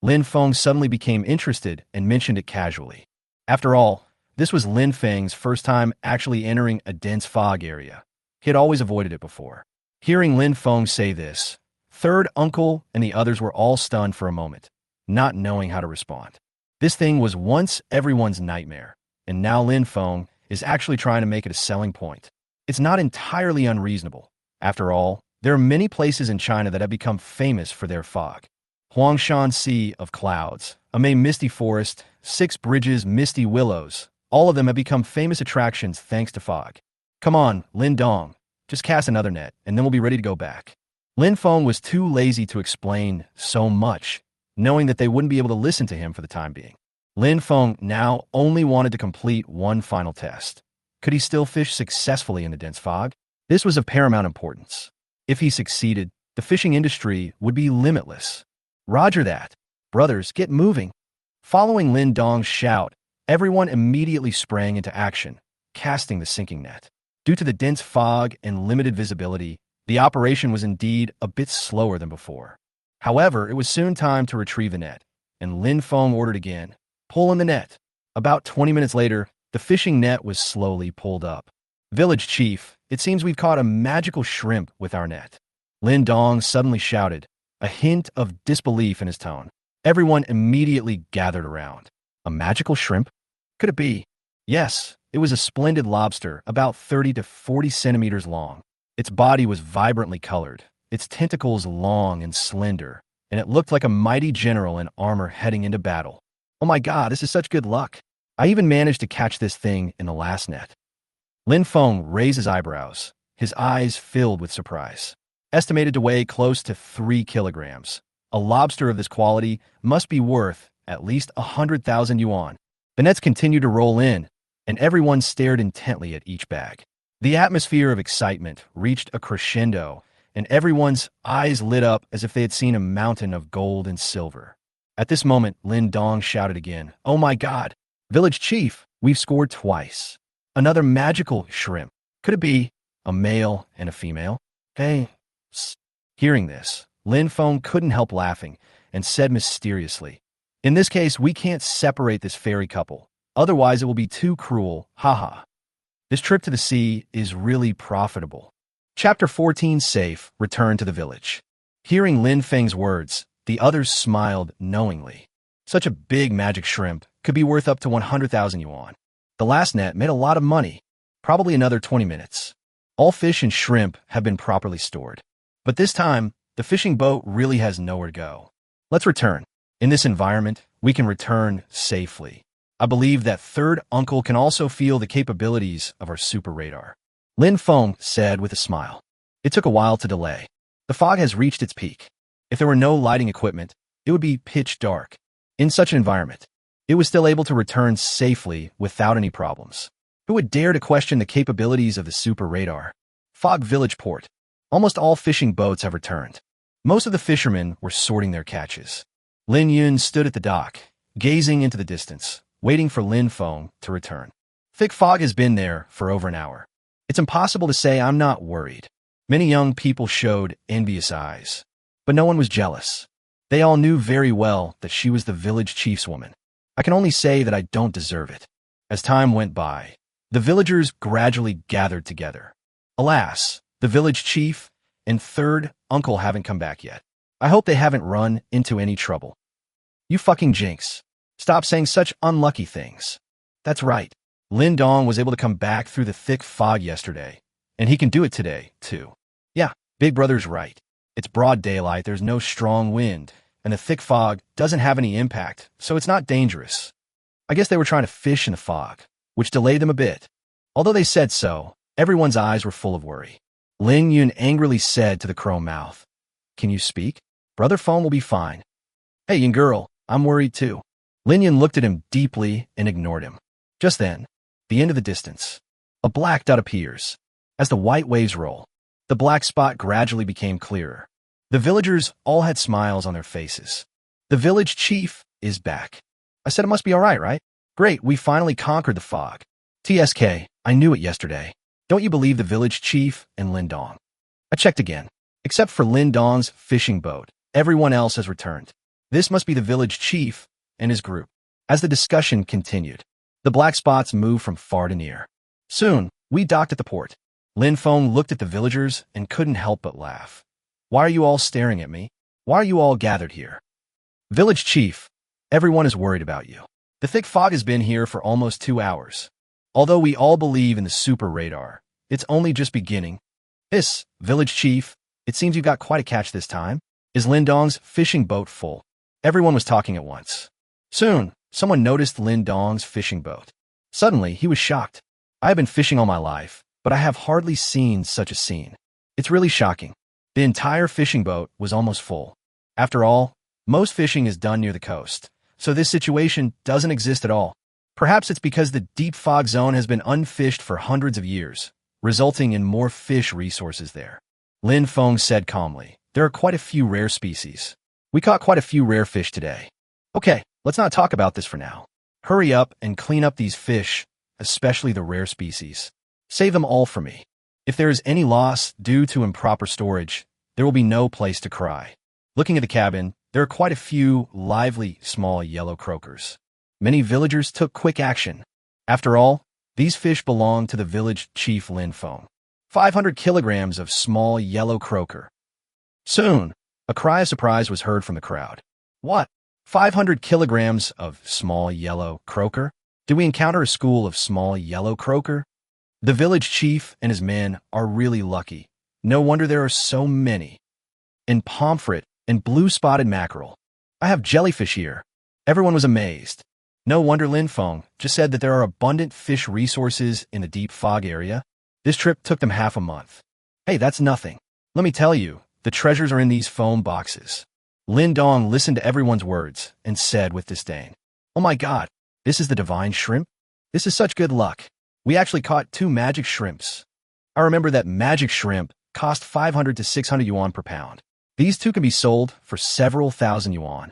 Lin Feng suddenly became interested and mentioned it casually. After all, this was Lin Feng's first time actually entering a dense fog area. He had always avoided it before. Hearing Lin Feng say this, third uncle and the others were all stunned for a moment, not knowing how to respond. This thing was once everyone's nightmare, and now Lin Feng is actually trying to make it a selling point. It's not entirely unreasonable. After all, there are many places in China that have become famous for their fog. Huangshan Sea of Clouds, Amei Misty Forest, Six Bridges Misty Willows, all of them have become famous attractions thanks to fog. Come on, Lin Dong, just cast another net, and then we'll be ready to go back. Lin Feng was too lazy to explain so much, knowing that they wouldn't be able to listen to him for the time being. Lin Feng now only wanted to complete one final test. Could he still fish successfully in the dense fog? This was of paramount importance. If he succeeded, the fishing industry would be limitless. Roger that. Brothers, get moving. Following Lin Dong's shout, everyone immediately sprang into action, casting the sinking net. Due to the dense fog and limited visibility, the operation was indeed a bit slower than before. However, it was soon time to retrieve the net, and Lin Feng ordered again, "Pull in the net." About 20 minutes later, the fishing net was slowly pulled up. "Village chief, it seems we've caught a magical shrimp with our net." Lin Dong suddenly shouted, a hint of disbelief in his tone. Everyone immediately gathered around. A magical shrimp? Could it be? Yes, it was a splendid lobster about 30 to 40 centimeters long. Its body was vibrantly colored, its tentacles long and slender, and it looked like a mighty general in armor heading into battle. "Oh my god, this is such good luck. I even managed to catch this thing in the last net." Lin Feng raised his eyebrows, his eyes filled with surprise. Estimated to weigh close to 3 kilograms, a lobster of this quality must be worth at least 100,000 yuan. The nets continued to roll in, and everyone stared intently at each bag. The atmosphere of excitement reached a crescendo, and everyone's eyes lit up as if they had seen a mountain of gold and silver. At this moment, Lin Dong shouted again, "Oh my god! Village chief, we've scored twice. Another magical shrimp. Could it be a male and a female?" "Hey, psst." Hearing this, Lin Feng couldn't help laughing and said mysteriously, "In this case, we can't separate this fairy couple. Otherwise, it will be too cruel. Haha. This trip to the sea is really profitable." Chapter 14, Safe, Return to the Village. Hearing Lin Feng's words, the others smiled knowingly. Such a big magic shrimp could be worth up to 100,000 yuan. The last net made a lot of money, probably another 20 minutes. All fish and shrimp have been properly stored. But this time, The fishing boat really has nowhere to go. Let's return. In this environment, we can return safely. I believe that third uncle can also feel the capabilities of our super radar. Feng said with a smile. It took a while to delay. The fog has reached its peak. If there were no lighting equipment, it would be pitch dark. In such an environment, it was still able to return safely without any problems. Who would dare to question the capabilities of the super radar? Fog Village Port. Almost all fishing boats have returned. Most of the fishermen were sorting their catches. Lin Yun stood at the dock, gazing into the distance, waiting for Feng to return. Thick fog has been there for over an hour. It's impossible to say I'm not worried. Many young people showed envious eyes, but no one was jealous. They all knew very well that she was the village chief's woman. I can only say that I don't deserve it. As time went by, the villagers gradually gathered together. Alas, the village chief and third uncle haven't come back yet. I hope they haven't run into any trouble. You fucking jinx. Stop saying such unlucky things. That's right. Lin Dong was able to come back through the thick fog yesterday, and he can do it today, too. Yeah, Big Brother's right. It's broad daylight, there's no strong wind, and the thick fog doesn't have any impact, so it's not dangerous. I guess they were trying to fish in the fog, which delayed them a bit. Although they said so, everyone's eyes were full of worry. Lin Yun angrily said to the crow mouth, "Can you speak? Brother Feng will be fine." "Hey, young girl, I'm worried too." Lin Yun looked at him deeply and ignored him. Just then, the end of the distance, a black dot appears. As the white waves roll, the black spot gradually became clearer. The villagers all had smiles on their faces. The village chief is back. I said it must be all right? Great, we finally conquered the fog. TSK, I knew it yesterday. Don't you believe the village chief and Lin Dong? I checked again. Except for Lin Dong's fishing boat, everyone else has returned. This must be the village chief and his group. As the discussion continued, the black spots moved from far to near. Soon, we docked at the port. Feng looked at the villagers and couldn't help but laugh. "Why are you all staring at me? Why are you all gathered here?" "Village chief, everyone is worried about you. The thick fog has been here for almost 2 hours. Although we all believe in the super radar, it's only just beginning. Village chief, it seems you got quite a catch this time. Is Lin Dong's fishing boat full?" Everyone was talking at once. Soon, someone noticed Lin Dong's fishing boat. Suddenly, he was shocked. I have been fishing all my life, but I have hardly seen such a scene. It's really shocking. The entire fishing boat was almost full. After all, most fishing is done near the coast, so this situation doesn't exist at all. Perhaps it's because the deep fog zone has been unfished for hundreds of years, resulting in more fish resources there. Feng said calmly, "There are quite a few rare species. We caught quite a few rare fish today. Okay, let's not talk about this for now. Hurry up and clean up these fish, especially the rare species. Save them all for me. If there is any loss due to improper storage, there will be no place to cry." Looking at the cabin, there are quite a few lively small yellow croakers. Many villagers took quick action. After all, these fish belong to the village chief Feng. 500 kilograms of small yellow croaker. Soon, a cry of surprise was heard from the crowd. "What? 500 kilograms of small yellow croaker? Did we encounter a school of small yellow croaker?" The village chief and his men are really lucky. No wonder there are so many. And pomfret and blue-spotted mackerel. I have jellyfish here. Everyone was amazed. No wonder Feng just said that there are abundant fish resources in the deep fog area. This trip took them half a month. Hey, that's nothing. Let me tell you, the treasures are in these foam boxes. Lin Dong listened to everyone's words and said with disdain, "Oh my god, this is the divine shrimp? This is such good luck. We actually caught 2 magic shrimps. I remember that magic shrimp cost 500 to 600 yuan per pound. These 2 can be sold for several thousand yuan."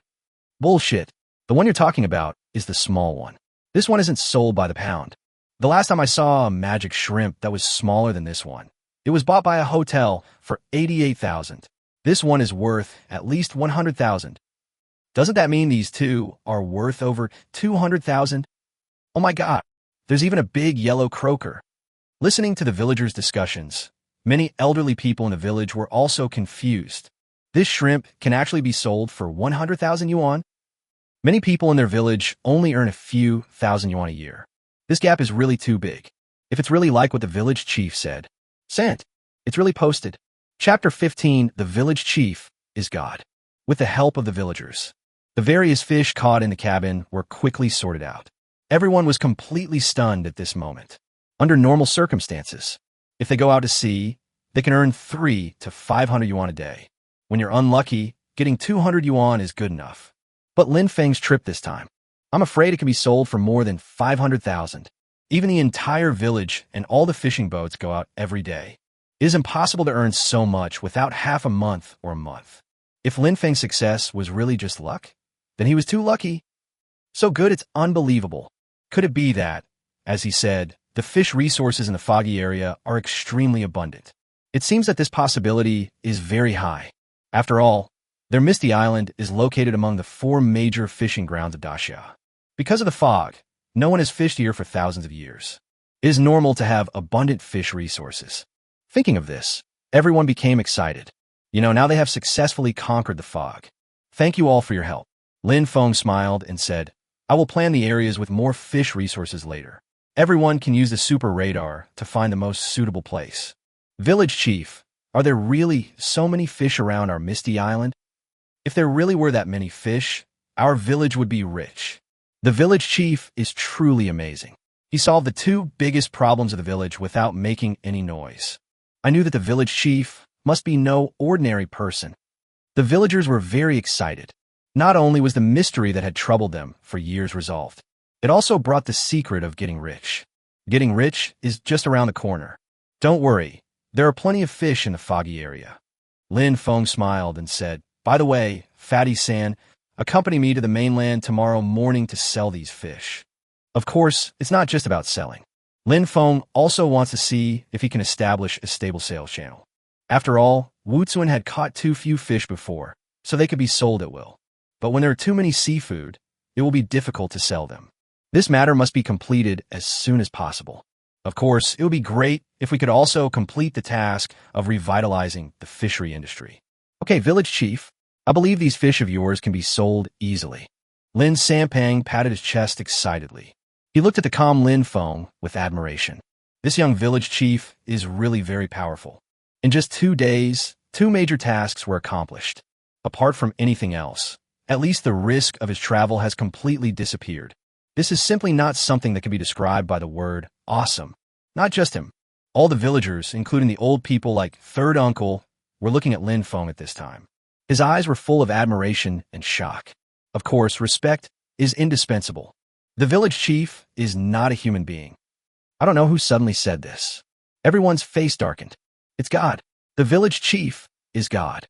Bullshit. The one you're talking about is the small one. This one isn't sold by the pound. The last time I saw a magic shrimp that was smaller than this one, it was bought by a hotel for 88,000. This one is worth at least 100,000. Doesn't that mean these 2 are worth over 200,000? Oh my god, there's even a big yellow croaker. Listening to the villagers' discussions, many elderly people in the village were also confused. This shrimp can actually be sold for 100,000 yuan? Many people in their village only earn a few thousand yuan a year. This gap is really too big. If it's really like what the village chief said, "Sant, it's really posted." Chapter 15, The Village Chief is God. With the help of the villagers, the various fish caught in the cabin were quickly sorted out. Everyone was completely stunned at this moment. Under normal circumstances, if they go out to sea, they can earn 3 to 500 yuan a day. When you're unlucky, getting 200 yuan is good enough. But Lin Feng's trip this time, I'm afraid it can be sold for more than 500,000. Even the entire village and all the fishing boats go out every day. It is impossible to earn so much without half a month or a month. If Lin Feng's success was really just luck, then he was too lucky. So good it's unbelievable. Could it be that, as he said, the fish resources in the foggy area are extremely abundant? It seems that this possibility is very high. After all, their misty island is located among the 4 major fishing grounds of Daxia. Because of the fog, no one has fished here for thousands of years. It is normal to have abundant fish resources. Thinking of this, everyone became excited. Now they have successfully conquered the fog. Thank you all for your help. Lin Feng smiled and said, I will plan the areas with more fish resources later. Everyone can use the super radar to find the most suitable place. Village Chief, are there really so many fish around our misty island? If there really were that many fish, our village would be rich. The village chief is truly amazing. He solved the 2 biggest problems of the village without making any noise. I knew that the village chief must be no ordinary person. The villagers were very excited. Not only was the mystery that had troubled them for years resolved, it also brought the secret of getting rich. Getting rich is just around the corner. Don't worry, there are plenty of fish in the foggy area. Lin Feng smiled and said, By the way, Fatty San, accompany me to the mainland tomorrow morning to sell these fish. Of course, it's not just about selling. Lin Feng also wants to see if he can establish a stable sales channel. After all, Wu Zun had caught too few fish before, so they could be sold at will. But when there are too many seafood, it will be difficult to sell them. This matter must be completed as soon as possible. Of course, it would be great if we could also complete the task of revitalizing the fishery industry. Okay, village chief, I believe these fish of yours can be sold easily. Lin Sampang patted his chest excitedly. He looked at the calm Lin Feng with admiration. This young village chief is really very powerful. In just 2 days, 2 major tasks were accomplished. Apart from anything else, at least the risk of his travel has completely disappeared. This is simply not something that can be described by the word awesome. Not just him. All the villagers, including the old people like Third Uncle, were looking at Lin Feng at this time. His eyes were full of admiration and shock. Of course, respect is indispensable. The village chief is not a human being. I don't know who suddenly said this. Everyone's face darkened. It's God. The village chief is God.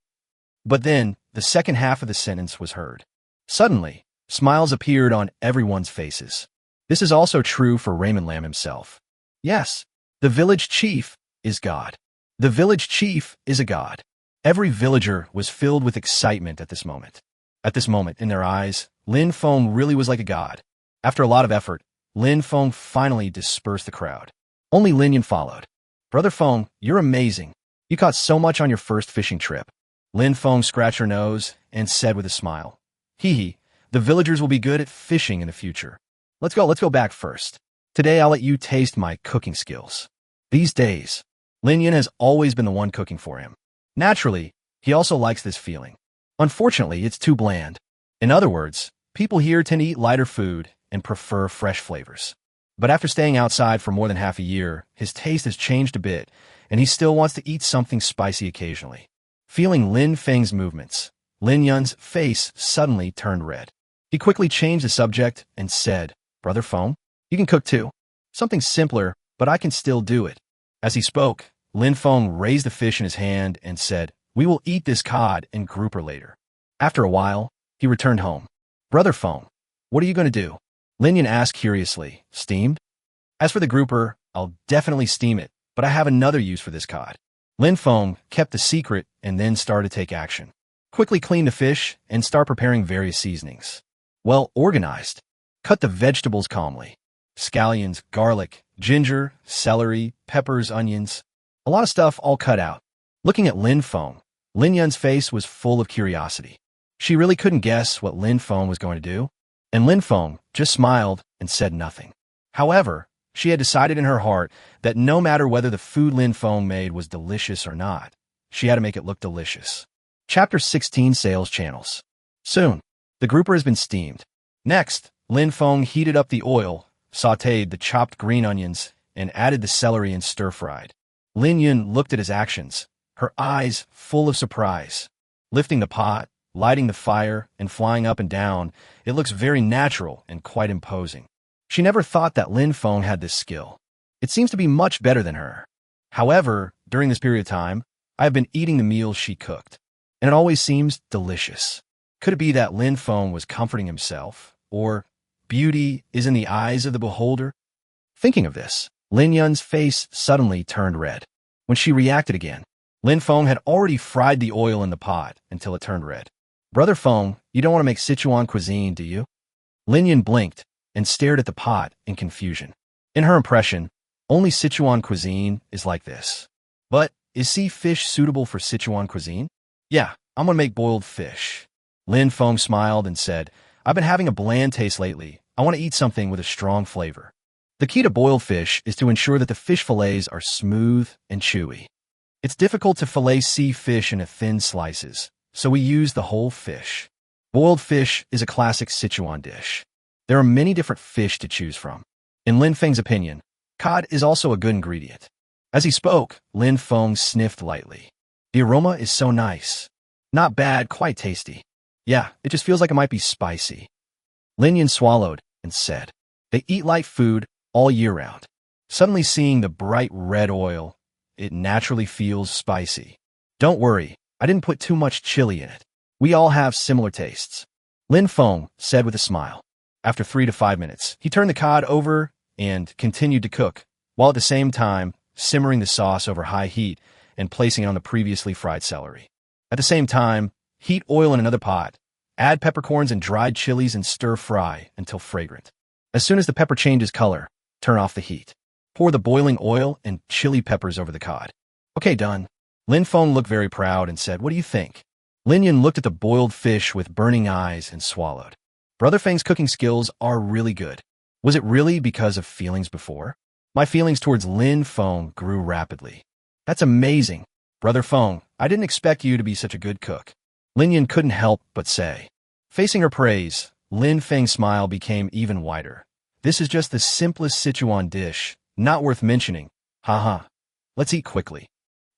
But then, the second half of the sentence was heard. Suddenly, smiles appeared on everyone's faces. This is also true for Raymond Lam himself. Yes, the village chief is God. The village chief is a god. Every villager was filled with excitement at this moment. At this moment, in their eyes, Lin Feng really was like a god. After a lot of effort, Lin Feng finally dispersed the crowd. Only Lin Yan followed. Brother Feng, you're amazing. You caught so much on your first fishing trip. Lin Feng scratched her nose and said with a smile, Hee hee, the villagers will be good at fishing in the future. Let's go back first. Today I'll let you taste my cooking skills. These days, Lin Yan has always been the one cooking for him. Naturally, he also likes this feeling. Unfortunately, it's too bland. In other words, people here tend to eat lighter food and prefer fresh flavors. But after staying outside for more than half a year, his taste has changed a bit, and he still wants to eat something spicy occasionally. Feeling Lin Feng's movements, Lin Yan's face suddenly turned red. He quickly changed the subject and said, Brother Feng, you can cook too. Something simpler, but I can still do it. As he spoke, Lin Feng raised the fish in his hand and said, We will eat this cod and grouper later. After a while, he returned home. Brother Feng, what are you going to do? Lin Yan asked curiously, Steamed? As for the grouper, I'll definitely steam it, but I have another use for this cod. Lin Feng kept the secret and then started to take action. Quickly clean the fish and start preparing various seasonings. Well organized. Cut the vegetables calmly. Scallions, garlic, ginger, celery, peppers, onions. A lot of stuff all cut out. Looking at Lin Feng, Lin Yan's face was full of curiosity. She really couldn't guess what Lin Feng was going to do, and Lin Feng just smiled and said nothing. However, she had decided in her heart that no matter whether the food Lin Feng made was delicious or not, she had to make it look delicious. Chapter 16 Sales Channels. Soon, the grouper has been steamed. Next, Lin Feng heated up the oil, sautéed the chopped green onions, and added the celery and stir-fried. Lin Yun looked at his actions, her eyes full of surprise. Lifting the pot, lighting the fire, and flying up and down, it looks very natural and quite imposing. She never thought that Lin Feng had this skill. It seems to be much better than her. However, during this period of time, I have been eating the meals she cooked, and it always seems delicious. Could it be that Lin Feng was comforting himself, or beauty is in the eyes of the beholder? Thinking of this, Lin Yun's face suddenly turned red. When she reacted again, Lin Feng had already fried the oil in the pot until it turned red. Brother Feng, you don't want to make Sichuan cuisine, do you? Lin Yun blinked and stared at the pot in confusion. In her impression, only Sichuan cuisine is like this. But is sea fish suitable for Sichuan cuisine? Yeah, I'm gonna make boiled fish. Lin Feng smiled and said, I've been having a bland taste lately. I want to eat something with a strong flavor. The key to boiled fish is to ensure that the fish fillets are smooth and chewy. It's difficult to fillet sea fish into thin slices, so we use the whole fish. Boiled fish is a classic Sichuan dish. There are many different fish to choose from. In Lin Feng's opinion, cod is also a good ingredient. As he spoke, Lin Feng sniffed lightly. The aroma is so nice. Not bad, quite tasty. Yeah, it just feels like it might be spicy. Lin Yun swallowed and said, they eat light food all year round. Suddenly seeing the bright red oil, it naturally feels spicy. Don't worry, I didn't put too much chili in it. We all have similar tastes. Lin Feng said with a smile. After 3 to 5 minutes, he turned the cod over and continued to cook, while at the same time simmering the sauce over high heat and placing it on the previously fried celery. At the same time, heat oil in another pot, add peppercorns and dried chilies and stir-fry until fragrant. As soon as the pepper changes color, turn off the heat. Pour the boiling oil and chili peppers over the cod. Okay, done. Lin Feng looked very proud and said, what do you think? Lin Yun looked at the boiled fish with burning eyes and swallowed. Brother Feng's cooking skills are really good. Was it really because of feelings before? My feelings towards Lin Feng grew rapidly. That's amazing. Brother Feng, I didn't expect you to be such a good cook. Lin Yun couldn't help but say. Facing her praise, Lin Feng's smile became even wider. This is just the simplest Sichuan dish, not worth mentioning. Haha. Let's eat quickly.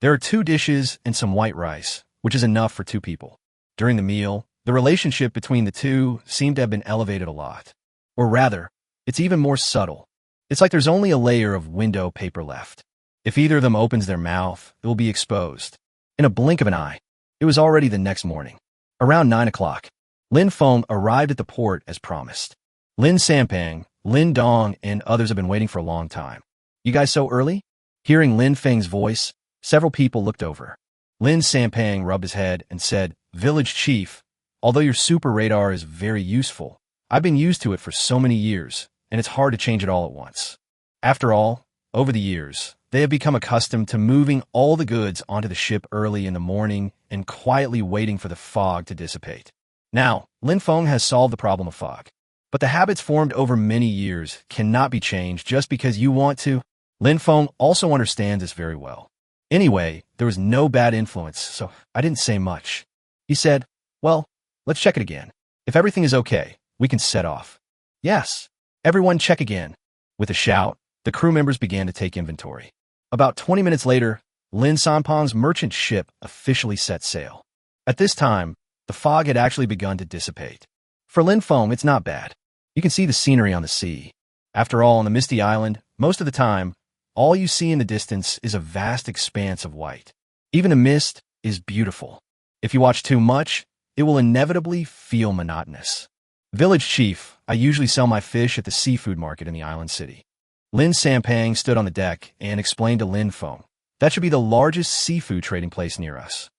There are 2 dishes and some white rice, which is enough for 2 people. During the meal, the relationship between the two seemed to have been elevated a lot. Or rather, it's even more subtle. It's like there's only a layer of window paper left. If either of them opens their mouth, it will be exposed. In a blink of an eye, it was already the next morning. Around 9 o'clock, Lin Feng arrived at the port as promised. Lin Sampang, Lin Dong, and others have been waiting for a long time. You guys so early? Hearing Lin Feng's voice, several people looked over. Lin Sampang rubbed his head and said, Village Chief, although your super radar is very useful, I've been used to it for so many years, and it's hard to change it all at once. After all, over the years, they have become accustomed to moving all the goods onto the ship early in the morning and quietly waiting for the fog to dissipate. Now, Lin Feng has solved the problem of fog. But the habits formed over many years cannot be changed just because you want to. Lin Feng also understands this very well. Anyway, there was no bad influence, so I didn't say much. He said, well, let's check it again. If everything is okay, we can set off. Yes. Everyone check again. With a shout, the crew members began to take inventory. About 20 minutes later, Lin Sanpang's merchant ship officially set sail. At this time, the fog had actually begun to dissipate. For Lin Feng, it's not bad. You can see the scenery on the sea. After all, on the misty island, most of the time, all you see in the distance is a vast expanse of white. Even the mist is beautiful. If you watch too much, it will inevitably feel monotonous. Village Chief, I usually sell my fish at the seafood market in the island city. Lin Sampang stood on the deck and explained to Lin Feng, that should be the largest seafood trading place near us.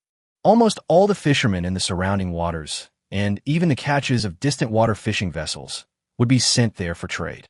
Almost all the fishermen in the surrounding waters, and even the catches of distant water fishing vessels, would be sent there for trade.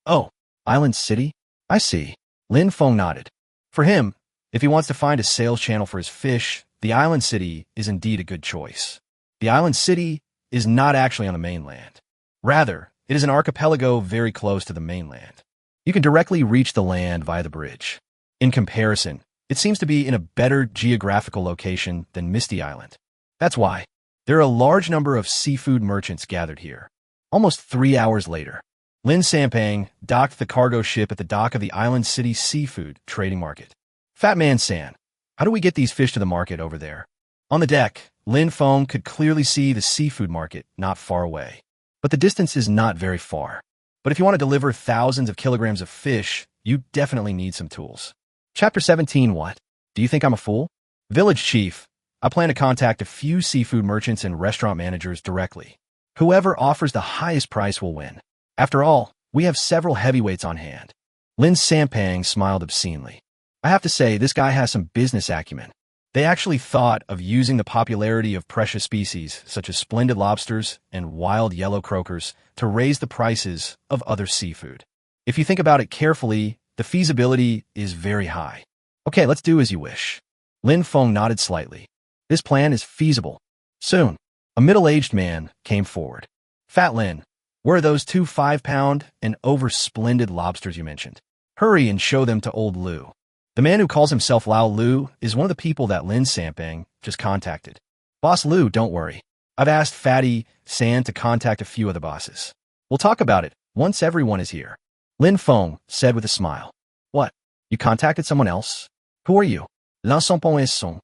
Oh, Island City? I see. Lin Feng nodded. For him, if he wants to find a sales channel for his fish, the Island City is indeed a good choice. The Island City is not actually on the mainland. Rather, it is an archipelago very close to the mainland. You can directly reach the land via the bridge. In comparison, It seems to be in a better geographical location than Misty Island. That's why there are a large number of seafood merchants gathered here. Almost 3 hours later, Lin Sampang docked the cargo ship at the dock of the island city seafood trading market. Fat Man San, how do we get these fish to the market over there? On the deck, Lin Feng could clearly see the seafood market not far away. But the distance is not very far. But if you want to deliver thousands of kilograms of fish, you definitely need some tools. Chapter 17. What? Do you think I'm a fool? Village Chief, I plan to contact a few seafood merchants and restaurant managers directly. Whoever offers the highest price will win. After all, we have several heavyweights on hand. Lin Sampang smiled obscenely. I have to say, this guy has some business acumen. They actually thought of using the popularity of precious species, such as splendid lobsters and wild yellow croakers, to raise the prices of other seafood. If you think about it carefully, the feasibility is very high. Okay, let's do as you wish. Lin Feng nodded slightly. This plan is feasible. Soon, a middle-aged man came forward. Fat Lin, where are those 2 5-pound and over splendid lobsters you mentioned? Hurry and show them to old Lu. The man who calls himself Lao Lu is one of the people that Lin Sampang just contacted. Boss Lu, don't worry. I've asked Fatty San to contact a few of the bosses. We'll talk about it once everyone is here. Lin Feng said with a smile. What? You contacted someone else? Who are you? L'ensemble est son.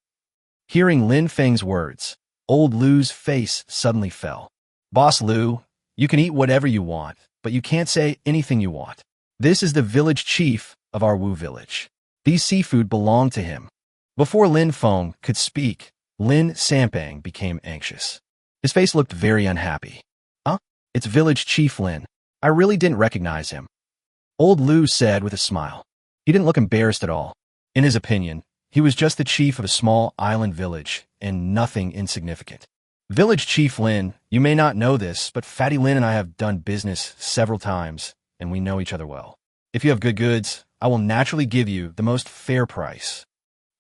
Hearing Lin Feng's words, old Lu's face suddenly fell. Boss Lu, you can eat whatever you want, but you can't say anything you want. This is the village chief of our Wu village. These seafood belong to him. Before Lin Feng could speak, Lin Sampang became anxious. His face looked very unhappy. It's village chief Lin. I really didn't recognize him. Old Lu said with a smile. He didn't look embarrassed at all. In his opinion, he was just the chief of a small island village and nothing insignificant. Village Chief Lin, you may not know this, but Fatty Lin and I have done business several times, and we know each other well. If you have good goods, I will naturally give you the most fair price.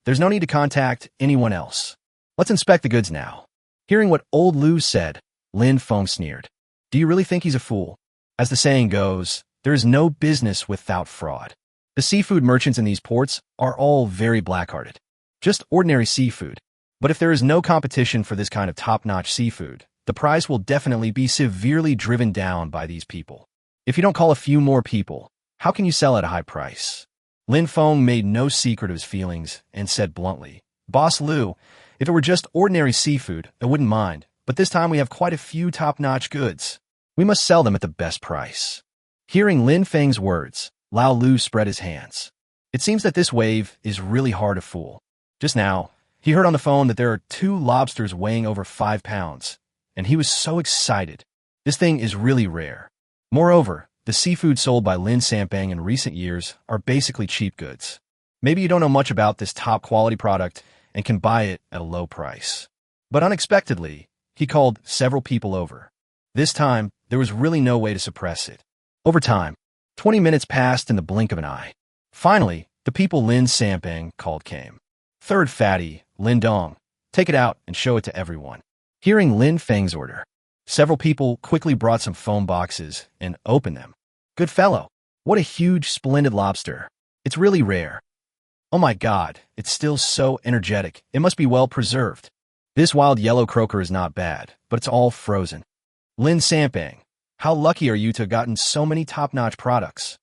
There's no need to contact anyone else. Let's inspect the goods now. Hearing what old Lu said, Lin Feng sneered. Do you really think he's a fool? As the saying goes, there is no business without fraud. The seafood merchants in these ports are all very black-hearted. Just ordinary seafood. But if there is no competition for this kind of top-notch seafood, the price will definitely be severely driven down by these people. If you don't call a few more people, how can you sell at a high price? Lin Feng made no secret of his feelings and said bluntly, Boss Lu, if it were just ordinary seafood, I wouldn't mind, but this time we have quite a few top-notch goods. We must sell them at the best price. Hearing Lin Feng's words, Lao Lu spread his hands. It seems that this wave is really hard to fool. Just now, he heard on the phone that there are 2 lobsters weighing over 5 pounds, and he was so excited. This thing is really rare. Moreover, the seafood sold by Lin Sampang in recent years are basically cheap goods. Maybe you don't know much about this top-quality product and can buy it at a low price. But unexpectedly, he called several people over. This time, there was really no way to suppress it. Over time, 20 minutes passed in the blink of an eye. Finally, the people Lin Sampang called came. Third fatty, Lin Dong, take it out and show it to everyone. Hearing Lin Feng's order, several people quickly brought some foam boxes and opened them. Good fellow, what a huge, splendid lobster. It's really rare. Oh my God, it's still so energetic. It must be well preserved. This wild yellow croaker is not bad, but it's all frozen. Lin Sampang, how lucky are you to have gotten so many top-notch products?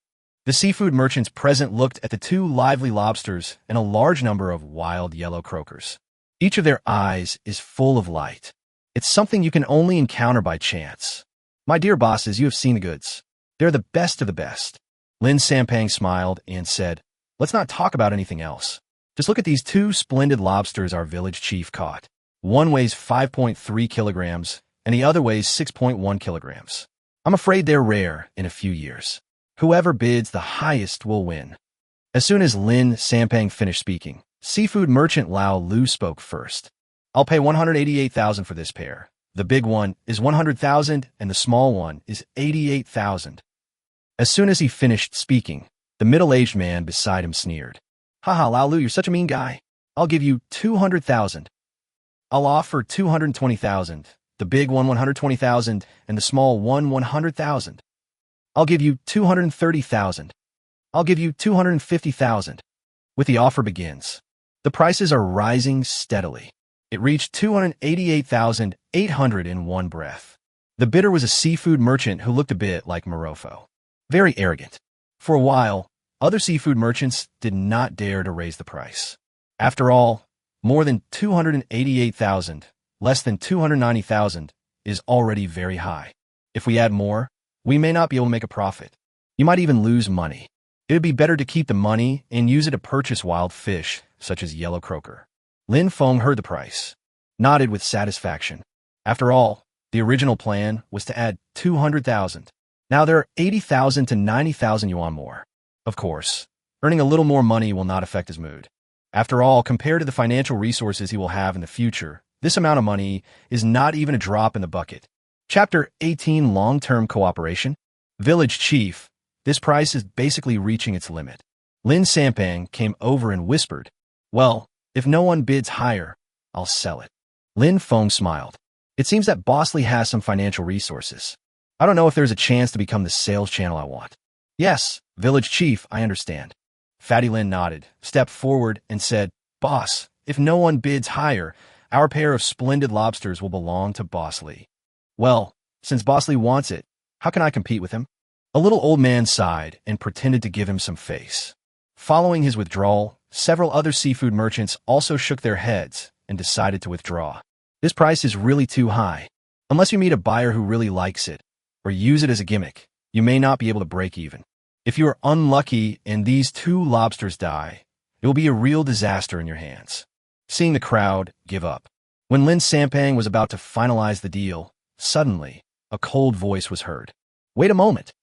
The seafood merchants present looked at the 2 lively lobsters and a large number of wild yellow croakers. Each of their eyes is full of light. It's something you can only encounter by chance. My dear bosses, you have seen the goods. They're the best of the best. Lin Sampang smiled and said, let's not talk about anything else. Just look at these 2 splendid lobsters our village chief caught. One weighs 5.3 kilograms and the other weighs 6.1 kilograms. I'm afraid they're rare in a few years. Whoever bids the highest will win. As soon as Lin Sampang finished speaking, seafood merchant Lao Lu spoke first. I'll pay 188,000 for this pair. The big one is 100,000 and the small one is 88,000. As soon as he finished speaking, the middle-aged man beside him sneered. Haha, Lao Lu, you're such a mean guy. I'll give you 200,000. I'll offer 220,000. The big one 120,000 and the small one 100,000. I'll give you 230,000. I'll give you 250,000. With the offer begins. The prices are rising steadily. It reached 288,800 in one breath. The bidder was a seafood merchant who looked a bit like Morofo. Very arrogant. For a while, other seafood merchants did not dare to raise the price. After all, more than 288,000, less than 290,000, is already very high. If we add more, we may not be able to make a profit. You might even lose money. It would be better to keep the money and use it to purchase wild fish, such as yellow croaker. Lin Feng heard the price, nodded with satisfaction. After all, the original plan was to add 200,000. Now there are 80,000 to 90,000 yuan more. Of course, earning a little more money will not affect his mood. After all, compared to the financial resources he will have in the future, this amount of money is not even a drop in the bucket. Chapter 18, Long-Term Cooperation. Village Chief. This price is basically reaching its limit. Lin Sampang came over and whispered, "Well, if no one bids higher, I'll sell it." Lin Feng smiled. It seems that Bosley has some financial resources. I don't know if there's a chance to become the sales channel I want. Yes, Village Chief, I understand. Fatty Lin nodded, stepped forward, and said, "Boss, if no one bids higher, our pair of splendid lobsters will belong to Bosley." "Well, since Bosley wants it, how can I compete with him?" A little old man sighed and pretended to give him some face. Following his withdrawal, several other seafood merchants also shook their heads and decided to withdraw. This price is really too high. Unless you meet a buyer who really likes it, or use it as a gimmick, you may not be able to break even. If you are unlucky and these 2 lobsters die, it will be a real disaster in your hands. Seeing the crowd give up. When Lin Sampang was about to finalize the deal, suddenly, a cold voice was heard. "Wait a moment."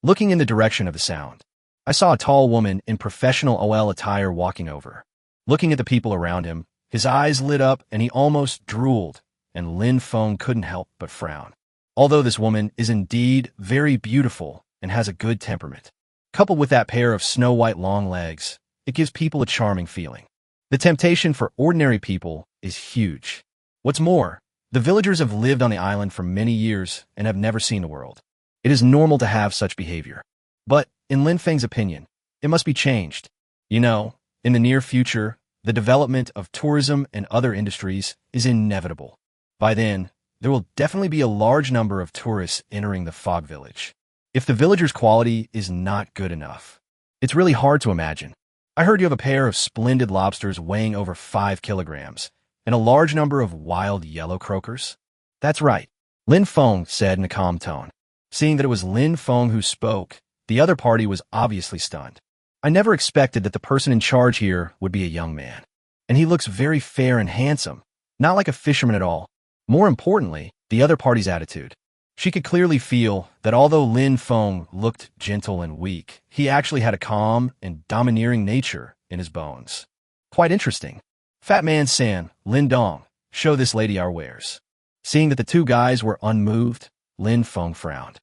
Looking in the direction of the sound, I saw a tall woman in professional OL attire walking over. Looking at the people around him, his eyes lit up and he almost drooled, and Lin Feng couldn't help but frown. Although this woman is indeed very beautiful and has a good temperament, coupled with that pair of snow-white long legs, it gives people a charming feeling. The temptation for ordinary people is huge. What's more, the villagers have lived on the island for many years and have never seen the world. It is normal to have such behavior. But, in Lin Feng's opinion, it must be changed. You know, in the near future, the development of tourism and other industries is inevitable. By then, there will definitely be a large number of tourists entering the fog village. If the villagers' quality is not good enough, it's really hard to imagine. I heard you have a pair of splendid lobsters weighing over 5 kilograms, and a large number of wild yellow croakers? That's right, Lin Feng said in a calm tone. Seeing that it was Lin Feng who spoke, the other party was obviously stunned. I never expected that the person in charge here would be a young man. And he looks very fair and handsome, not like a fisherman at all. More importantly, the other party's attitude. She could clearly feel that although Lin Feng looked gentle and weak, he actually had a calm and domineering nature in his bones. Quite interesting. Fat Man San, Lin Dong, show this lady our wares. Seeing that the 2 guys were unmoved, Lin Feng frowned.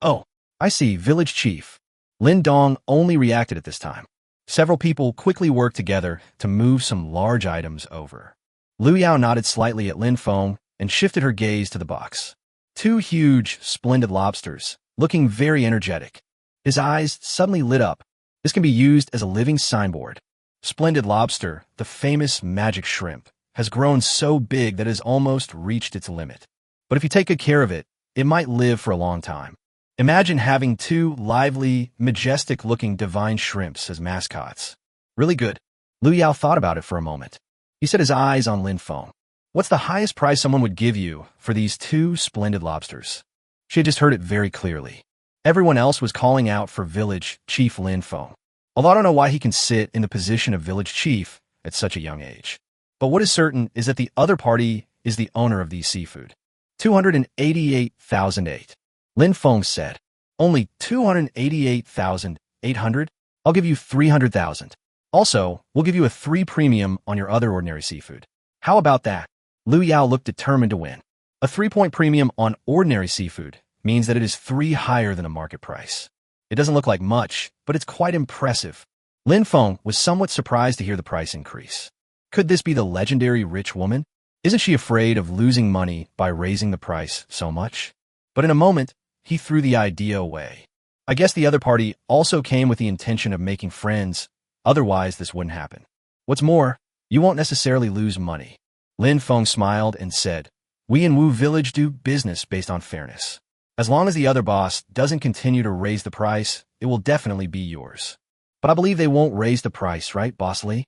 Oh, I see, Village Chief. Lin Dong only reacted at this time. Several people quickly worked together to move some large items over. Lu Yao nodded slightly at Lin Feng and shifted her gaze to the box. 2 huge, splendid lobsters, looking very energetic. His eyes suddenly lit up. This can be used as a living signboard. Splendid lobster, the famous magic shrimp, has grown so big that it has almost reached its limit. But if you take good care of it, it might live for a long time. Imagine having 2 lively, majestic-looking divine shrimps as mascots. Really good. Lu Yao thought about it for a moment. He set his eyes on Lin Feng. What's the highest price someone would give you for these 2 splendid lobsters? She had just heard it very clearly. Everyone else was calling out for Village Chief Lin Feng. Although I don't know why he can sit in the position of Village Chief at such a young age. But what is certain is that the other party is the owner of these seafood. 288,008. Lin Feng said, "Only 288,800? I'll give you 300,000. Also, we'll give you a 3 premium on your other ordinary seafood. How about that?" Lu Yao looked determined to win. A 3-point premium on ordinary seafood means that it is 3 higher than the market price. It doesn't look like much, but it's quite impressive. Lin Feng was somewhat surprised to hear the price increase. Could this be the legendary rich woman? Isn't she afraid of losing money by raising the price so much? But in a moment, he threw the idea away. I guess the other party also came with the intention of making friends, otherwise this wouldn't happen. What's more, you won't necessarily lose money. Lin Feng smiled and said, we in Wu Village do business based on fairness. As long as the other boss doesn't continue to raise the price, it will definitely be yours. But I believe they won't raise the price, right, Boss Li?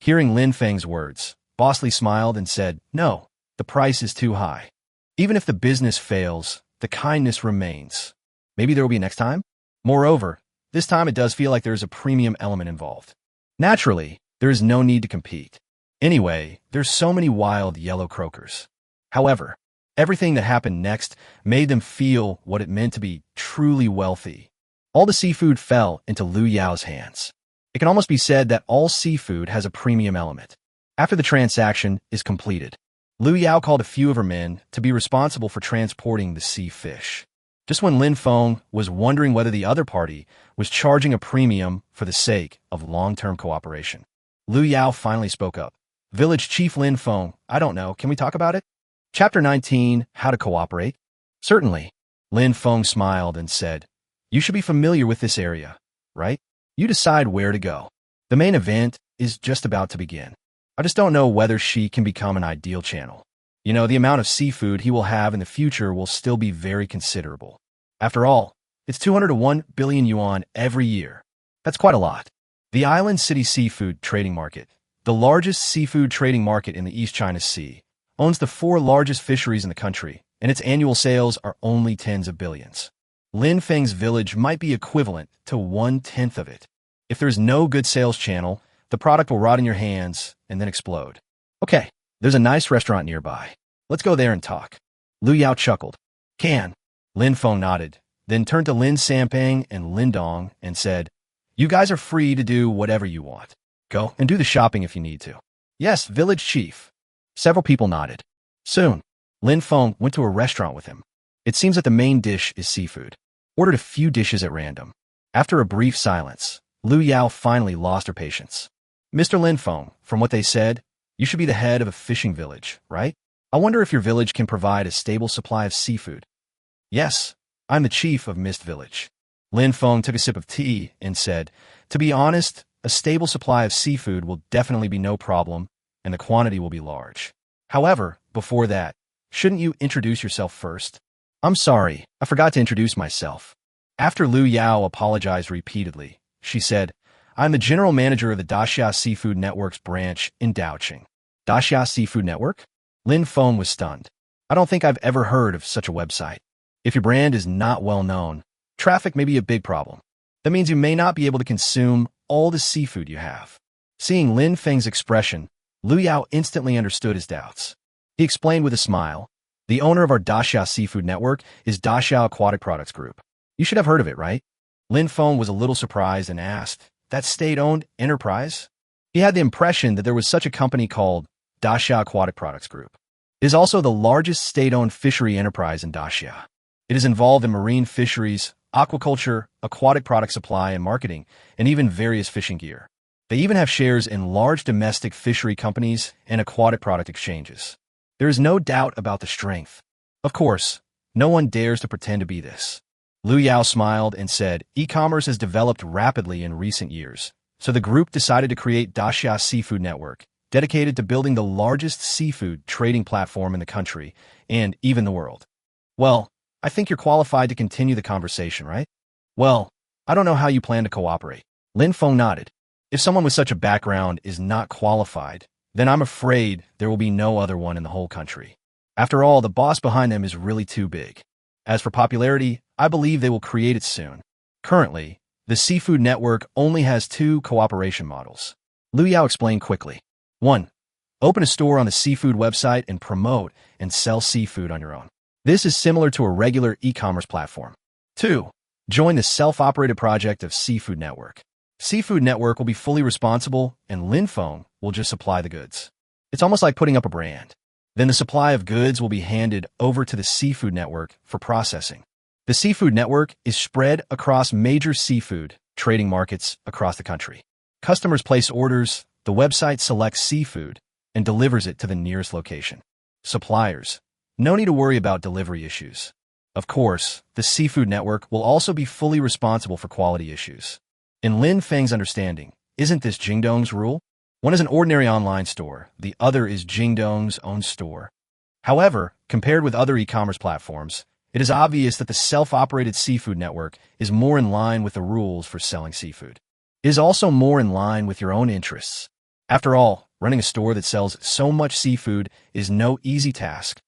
Hearing Lin Feng's words, Boss Li smiled and said, no, the price is too high. Even if the business fails, the kindness remains. Maybe there will be a next time? Moreover, this time it does feel like there is a premium element involved. Naturally, there is no need to compete. Anyway, there's so many wild yellow croakers. However, everything that happened next made them feel what it meant to be truly wealthy. All the seafood fell into Lu Yao's hands. It can almost be said that all seafood has a premium element. After the transaction is completed, Lu Yao called a few of her men to be responsible for transporting the sea fish. Just when Lin Feng was wondering whether the other party was charging a premium for the sake of long-term cooperation, Lu Yao finally spoke up. Village Chief Lin Feng, I don't know, can we talk about it? Chapter 19, How to Cooperate? Certainly. Lin Feng smiled and said, you should be familiar with this area, right? You decide where to go. The main event is just about to begin. I just don't know whether she can become an ideal channel. You know, the amount of seafood he will have in the future will still be very considerable. After all, it's 200 to 1 billion yuan every year. That's quite a lot. The Island City Seafood Trading Market, the largest seafood trading market in the East China Sea, owns the 4 largest fisheries in the country, and its annual sales are only tens of billions. Lin Feng's village might be equivalent to 1/10 of it. If there's no good sales channel, the product will rot in your hands and then explode. Okay, there's a nice restaurant nearby. Let's go there and talk. Lu Yao chuckled. Can. Lin Feng nodded, then turned to Lin Sampang and Lin Dong and said, you guys are free to do whatever you want. Go and do the shopping if you need to. Yes, village chief. Several people nodded. Soon, Lin Feng went to a restaurant with him. It seems that the main dish is seafood. Ordered a few dishes at random. After a brief silence, Lu Yao finally lost her patience. Mr. Lin Feng, from what they said, you should be the head of a fishing village, right? I wonder if your village can provide a stable supply of seafood. Yes, I'm the chief of Mist Village. Lin Feng took a sip of tea and said, to be honest, a stable supply of seafood will definitely be no problem, and the quantity will be large. However, before that, shouldn't you introduce yourself first? I'm sorry, I forgot to introduce myself. After Lu Yao apologized repeatedly, she said, I'm the general manager of the Daxia Seafood Network's branch in Daoqing. Daxia Seafood Network? Lin Feng was stunned. I don't think I've ever heard of such a website. If your brand is not well known, traffic may be a big problem. That means you may not be able to consume all the seafood you have. Seeing Lin Feng's expression, Lu Yao instantly understood his doubts. He explained with a smile, the owner of our Daxia Seafood Network is Daxia Aquatic Products Group. You should have heard of it, right? Lin Feng was a little surprised and asked, that state-owned enterprise? He had the impression that there was such a company called Daxia Aquatic Products Group. It is also the largest state-owned fishery enterprise in Daxia. It is involved in marine fisheries, aquaculture, aquatic product supply and marketing, and even various fishing gear. They even have shares in large domestic fishery companies and aquatic product exchanges. There is no doubt about the strength. Of course, no one dares to pretend to be this. Lu Yao smiled and said, e-commerce has developed rapidly in recent years, so the group decided to create Daxia Seafood Network, dedicated to building the largest seafood trading platform in the country and even the world. Well, I think you're qualified to continue the conversation, right? Well, I don't know how you plan to cooperate. Lin Feng nodded. If someone with such a background is not qualified, then I'm afraid there will be no other one in the whole country. After all, the boss behind them is really too big. As for popularity, I believe they will create it soon. Currently, the Seafood Network only has 2 cooperation models. Lu Yao explained quickly. 1. Open a store on the seafood website and promote and sell seafood on your own. This is similar to a regular e-commerce platform. 2. Join the self-operated project of Seafood Network. Seafood Network will be fully responsible, and Lin Feng will just supply the goods. It's almost like putting up a brand. Then the supply of goods will be handed over to the Seafood Network for processing. The Seafood Network is spread across major seafood trading markets across the country. Customers place orders, the website selects seafood, and delivers it to the nearest location. Suppliers, no need to worry about delivery issues. Of course, the Seafood Network will also be fully responsible for quality issues. In Lin Feng's understanding, isn't this Jingdong's rule? One is an ordinary online store, the other is Jingdong's own store. However, compared with other e-commerce platforms, it is obvious that the self-operated seafood network is more in line with the rules for selling seafood. It is also more in line with your own interests. After all, running a store that sells so much seafood is no easy task.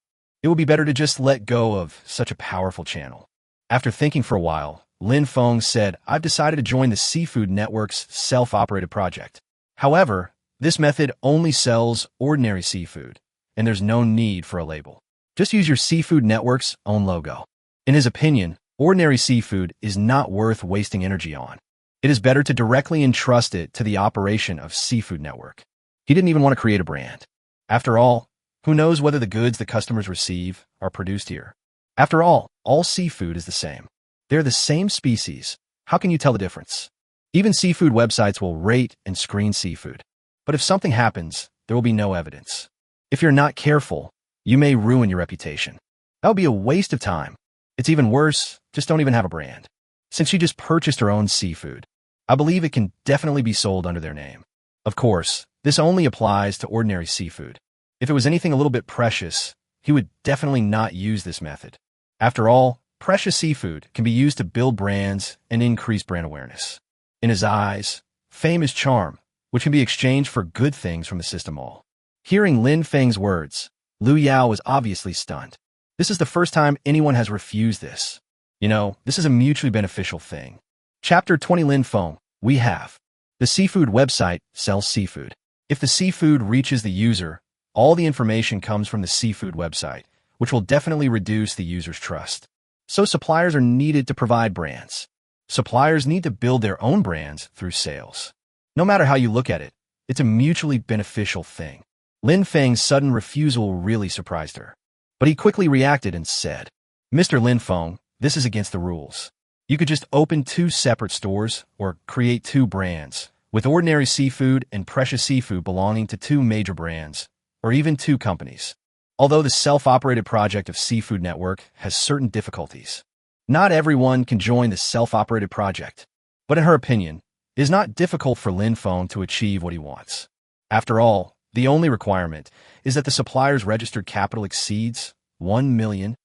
It would be better to just let go of such a powerful channel. After thinking for a while, Lin Feng said, I've decided to join the Seafood Network's self-operated project. However, this method only sells ordinary seafood, and there's no need for a label. Just use your Seafood Network's own logo. In his opinion, ordinary seafood is not worth wasting energy on. It is better to directly entrust it to the operation of Seafood Network. He didn't even want to create a brand. After all, who knows whether the goods the customers receive are produced here? After all seafood is the same. They're the same species. How can you tell the difference? Even seafood websites will rate and screen seafood. But if something happens, there will be no evidence. If you're not careful, you may ruin your reputation. That would be a waste of time. It's even worse, just don't even have a brand. Since she just purchased her own seafood, I believe it can definitely be sold under their name. Of course, this only applies to ordinary seafood. If it was anything a little bit precious, he would definitely not use this method. After all, precious seafood can be used to build brands and increase brand awareness. In his eyes, fame is charm, which can be exchanged for good things from the system all. Hearing Lin Feng's words, Liu Yao was obviously stunned. This is the first time anyone has refused this. This is a mutually beneficial thing. Chapter 20 Lin Feng, we have. The seafood website sells seafood. If the seafood reaches the user, all the information comes from the seafood website, which will definitely reduce the user's trust. So suppliers are needed to provide brands. Suppliers need to build their own brands through sales. No matter how you look at it, it's a mutually beneficial thing. Lin Feng's sudden refusal really surprised her. But he quickly reacted and said, Mr. Lin Feng, this is against the rules. You could just open 2 separate stores or create 2 brands, with ordinary seafood and precious seafood belonging to 2 major brands, or even 2 companies. Although the self-operated project of Seafood Network has certain difficulties, not everyone can join the self-operated project. But in her opinion, it is not difficult for Lin Feng to achieve what he wants. After all, the only requirement is that the supplier's registered capital exceeds 1 million.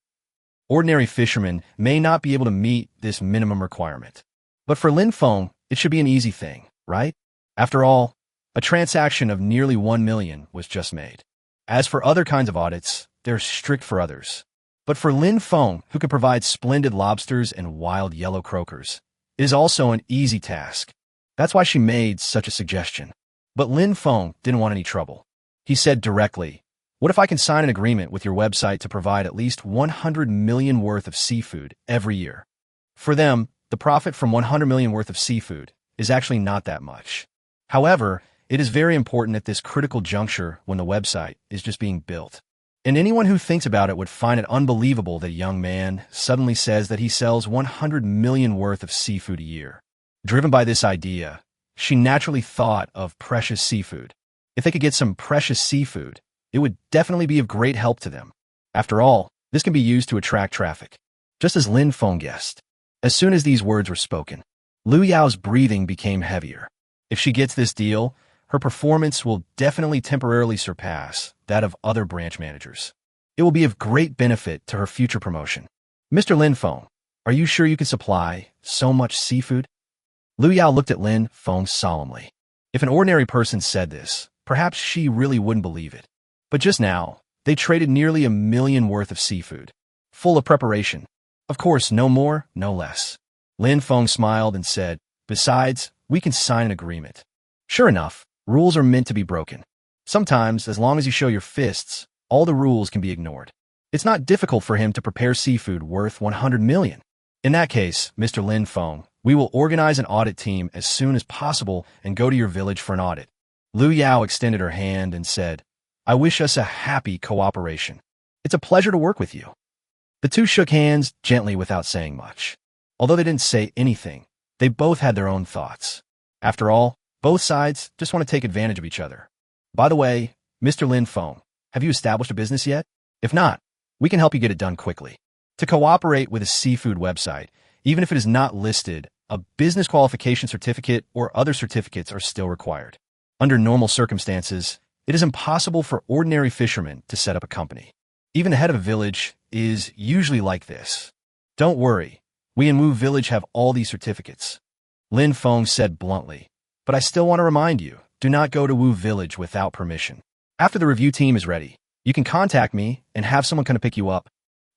Ordinary fishermen may not be able to meet this minimum requirement. But for Lin Feng, it should be an easy thing, right? After all, a transaction of nearly 1 million was just made. As for other kinds of audits, they're strict for others. But for Lin Feng, who can provide splendid lobsters and wild yellow croakers, it is also an easy task. That's why she made such a suggestion. But Lin Feng didn't want any trouble. He said directly, what if I can sign an agreement with your website to provide at least 100 million worth of seafood every year? For them, the profit from 100 million worth of seafood is actually not that much. However, it is very important at this critical juncture when the website is just being built. And anyone who thinks about it would find it unbelievable that a young man suddenly says that he sells 100 million worth of seafood a year. Driven by this idea, she naturally thought of precious seafood. If they could get some precious seafood, it would definitely be of great help to them. After all, this can be used to attract traffic. Just as Lin Feng guessed. As soon as these words were spoken, Liu Yao's breathing became heavier. If she gets this deal, her performance will definitely temporarily surpass that of other branch managers. It will be of great benefit to her future promotion. Mr. Lin Feng, are you sure you can supply so much seafood? Liu Yao looked at Lin Feng solemnly. If an ordinary person said this, perhaps she really wouldn't believe it. But just now, they traded nearly 1 million worth of seafood, full of preparation. Of course, no more, no less. Lin Feng smiled and said, besides, we can sign an agreement. Sure enough, rules are meant to be broken. Sometimes, as long as you show your fists, all the rules can be ignored. It's not difficult for him to prepare seafood worth 100 million. In that case, Mr. Lin Feng, we will organize an audit team as soon as possible and go to your village for an audit. Liu Yao extended her hand and said, I wish us a happy cooperation. It's a pleasure to work with you. The two shook hands gently without saying much. Although they didn't say anything, they both had their own thoughts. After all, both sides just want to take advantage of each other. By the way, Mr. Lin Feng, have you established a business yet? If not, we can help you get it done quickly. To cooperate with a seafood website, even if it is not listed, a business qualification certificate or other certificates are still required. Under normal circumstances, it is impossible for ordinary fishermen to set up a company. Even the head of a village is usually like this. Don't worry, we in Wu Village have all these certificates. Lin Feng said bluntly. But I still want to remind you, do not go to Wu Village without permission. After the review team is ready, you can contact me and have someone come to pick you up.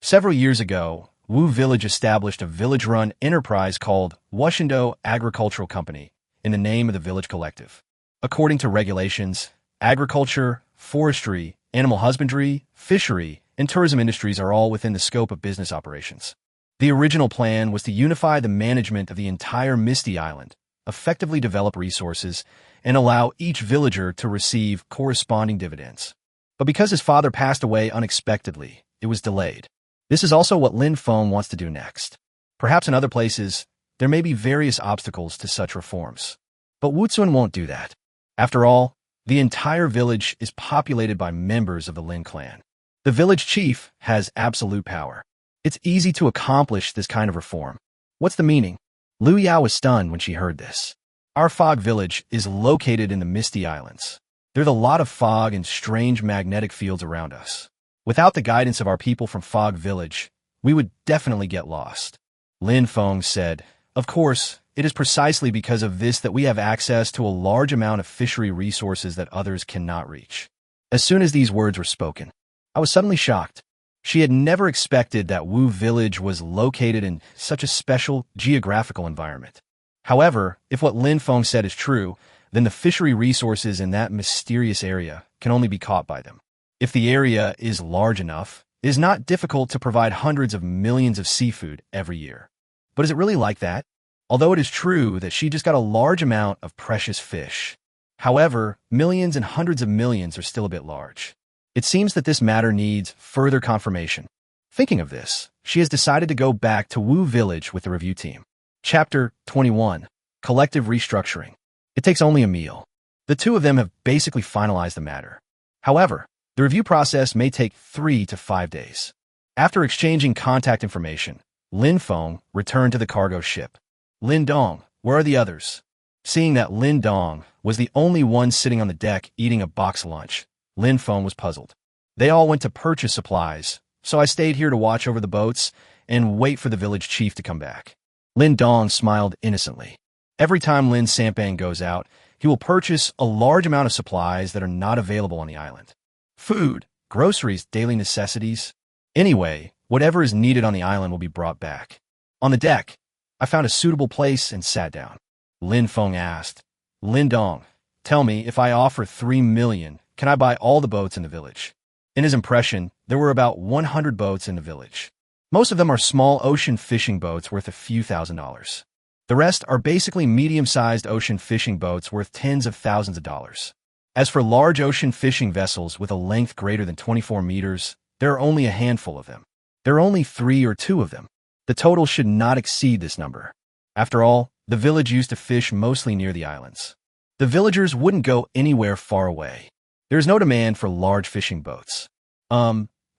Several years ago, Wu Village established a village-run enterprise called Wushendo Agricultural Company in the name of the village collective. According to regulations, agriculture, forestry, animal husbandry, fishery, and tourism industries are all within the scope of business operations. The original plan was to unify the management of the entire Misty Island, effectively develop resources, and allow each villager to receive corresponding dividends. But because his father passed away unexpectedly, it was delayed. This is also what Lin Feng wants to do next. Perhaps in other places, there may be various obstacles to such reforms. But Wutsun won't do that. After all, the entire village is populated by members of the Lin clan. The village chief has absolute power. It's easy to accomplish this kind of reform. What's the meaning? Lu Yao was stunned when she heard this. Our fog village is located in the Misty Islands. There's a lot of fog and strange magnetic fields around us. Without the guidance of our people from Fog Village, we would definitely get lost. Lin Feng said, Of course, it is precisely because of this that we have access to a large amount of fishery resources that others cannot reach. As soon as these words were spoken, I was suddenly shocked. She had never expected that Wu Village was located in such a special geographical environment. However, if what Lin Feng said is true, then the fishery resources in that mysterious area can only be caught by them. If the area is large enough, it is not difficult to provide hundreds of millions of seafood every year. But is it really like that? Although it is true that she just got a large amount of precious fish. However, millions and hundreds of millions are still a bit large. It seems that this matter needs further confirmation. Thinking of this, she has decided to go back to Wu Village with the review team. Chapter 21. Collective Restructuring. It takes only a meal. The two of them have basically finalized the matter. However, the review process may take 3 to 5 days. After exchanging contact information, Lin Feng returned to the cargo ship. Lin Dong, where are the others? Seeing that Lin Dong was the only one sitting on the deck eating a box lunch, Lin Feng was puzzled. They all went to purchase supplies, so I stayed here to watch over the boats and wait for the village chief to come back. Lin Dong smiled innocently. Every time Lin Sampang goes out, he will purchase a large amount of supplies that are not available on the island. Food, groceries, daily necessities. Anyway, whatever is needed on the island will be brought back. On the deck, I found a suitable place and sat down. Lin Feng asked, Lin Dong, tell me, if I offer 3 million, can I buy all the boats in the village? In his impression, there were about 100 boats in the village. Most of them are small ocean fishing boats worth a few $1,000s. The rest are basically medium-sized ocean fishing boats worth tens of thousands of dollars. As for large ocean fishing vessels with a length greater than 24 meters, there are only a handful of them. There are only 3 or 2 of them. The total should not exceed this number. After all, the village used to fish mostly near the islands. The villagers wouldn't go anywhere far away. There is no demand for large fishing boats.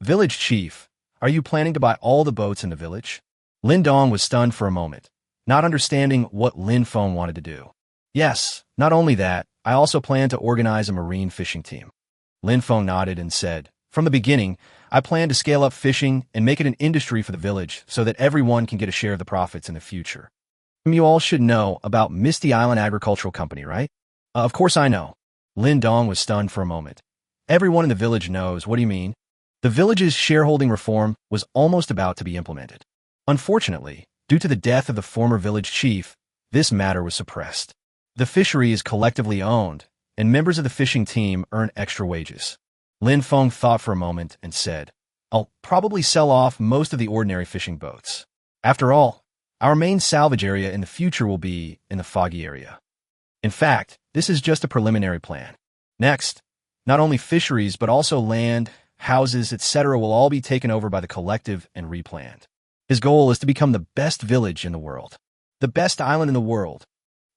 Village chief, are you planning to buy all the boats in the village? Lin Dong was stunned for a moment, not understanding what Lin Feng wanted to do. Yes, not only that, I also plan to organize a marine fishing team. Lin Feng nodded and said, From the beginning, I plan to scale up fishing and make it an industry for the village so that everyone can get a share of the profits in the future. You all should know about Misty Island Agricultural Company, right? Of course I know. Lin Dong was stunned for a moment. Everyone in the village knows. What do you mean? The village's shareholding reform was almost about to be implemented. Unfortunately, due to the death of the former village chief, this matter was suppressed. The fishery is collectively owned, and members of the fishing team earn extra wages. Lin Feng thought for a moment and said, I'll probably sell off most of the ordinary fishing boats. After all, our main salvage area in the future will be in the foggy area. In fact, this is just a preliminary plan. Next, not only fisheries but also land, houses, etc. will all be taken over by the collective and replanned. His goal is to become the best village in the world, the best island in the world.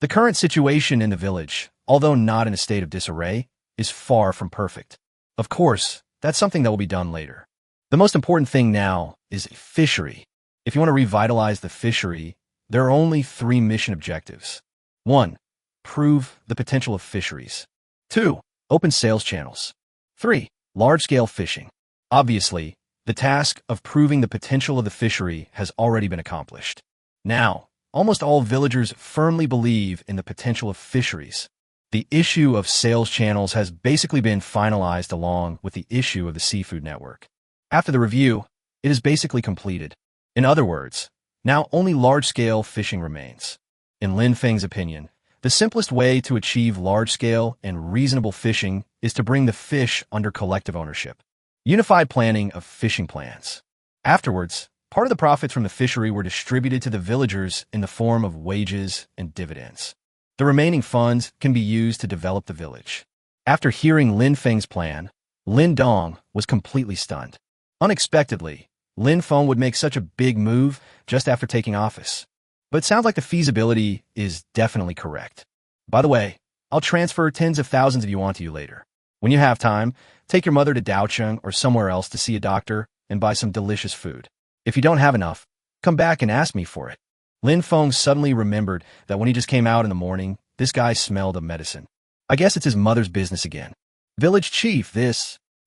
The current situation in the village, although not in a state of disarray, is far from perfect. Of course, that's something that will be done later. The most important thing now is fishery. If you want to revitalize the fishery, there are only 3 mission objectives. 1. Prove the potential of fisheries. 2. Open sales channels. 3. Large-scale fishing. Obviously, the task of proving the potential of the fishery has already been accomplished. Now, almost all villagers firmly believe in the potential of fisheries. The issue of sales channels has basically been finalized along with the issue of the seafood network. After the review, it is basically completed. In other words, now only large-scale fishing remains. In Lin Feng's opinion, the simplest way to achieve large-scale and reasonable fishing is to bring the fish under collective ownership. Unified planning of fishing plans. Afterwards, part of the profits from the fishery were distributed to the villagers in the form of wages and dividends. The remaining funds can be used to develop the village. After hearing Lin Feng's plan, Lin Dong was completely stunned. Unexpectedly, Lin Feng would make such a big move just after taking office. But it sounds like the feasibility is definitely correct. By the way, I'll transfer tens of thousands of yuan to you later. When you have time, take your mother to Daocheng or somewhere else to see a doctor and buy some delicious food. If you don't have enough, come back and ask me for it. Lin Feng suddenly remembered that when he just came out in the morning, this guy smelled of medicine. I guess it's his mother's business again. Village chief,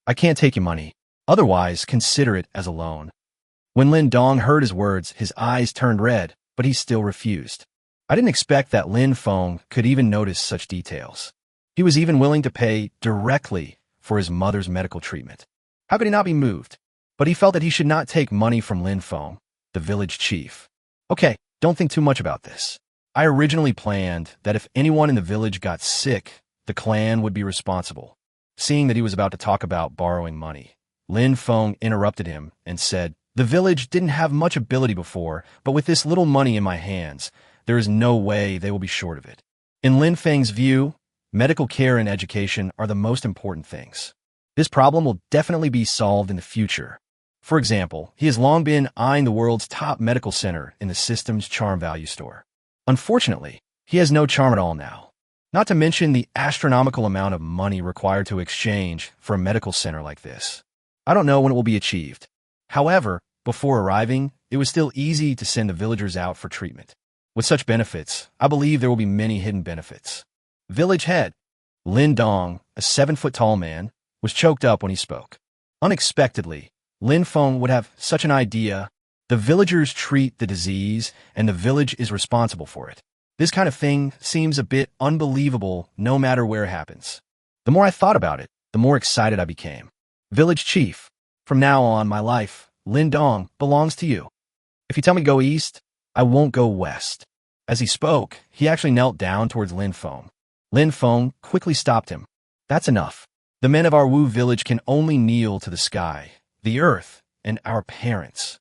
I can't take your money. Otherwise, consider it as a loan. When Lin Dong heard his words, his eyes turned red, but he still refused. I didn't expect that Lin Feng could even notice such details. He was even willing to pay directly for his mother's medical treatment. How could he not be moved? But he felt that he should not take money from Lin Feng, the village chief. Okay, don't think too much about this. I originally planned that if anyone in the village got sick, the clan would be responsible. Seeing that he was about to talk about borrowing money, Lin Feng interrupted him and said, "The village didn't have much ability before, but with this little money in my hands, there is no way they will be short of it." In Lin Feng's view, medical care and education are the most important things. This problem will definitely be solved in the future. For example, he has long been eyeing the world's top medical center in the system's charm value store. Unfortunately, he has no charm at all now. Not to mention the astronomical amount of money required to exchange for a medical center like this. I don't know when it will be achieved. However, before arriving, it was still easy to send the villagers out for treatment. With such benefits, I believe there will be many hidden benefits. Village head, Lin Dong, a 7-foot-tall man, was choked up when he spoke. Unexpectedly, Lin Feng would have such an idea. The villagers treat the disease, and the village is responsible for it. This kind of thing seems a bit unbelievable no matter where it happens. The more I thought about it, the more excited I became. Village chief, from now on, my life, Lin Dong, belongs to you. If you tell me to go east, I won't go west. As he spoke, he actually knelt down towards Lin Feng. Lin Feng quickly stopped him. That's enough. The men of our Wu village can only kneel to the sky, the earth, and our parents.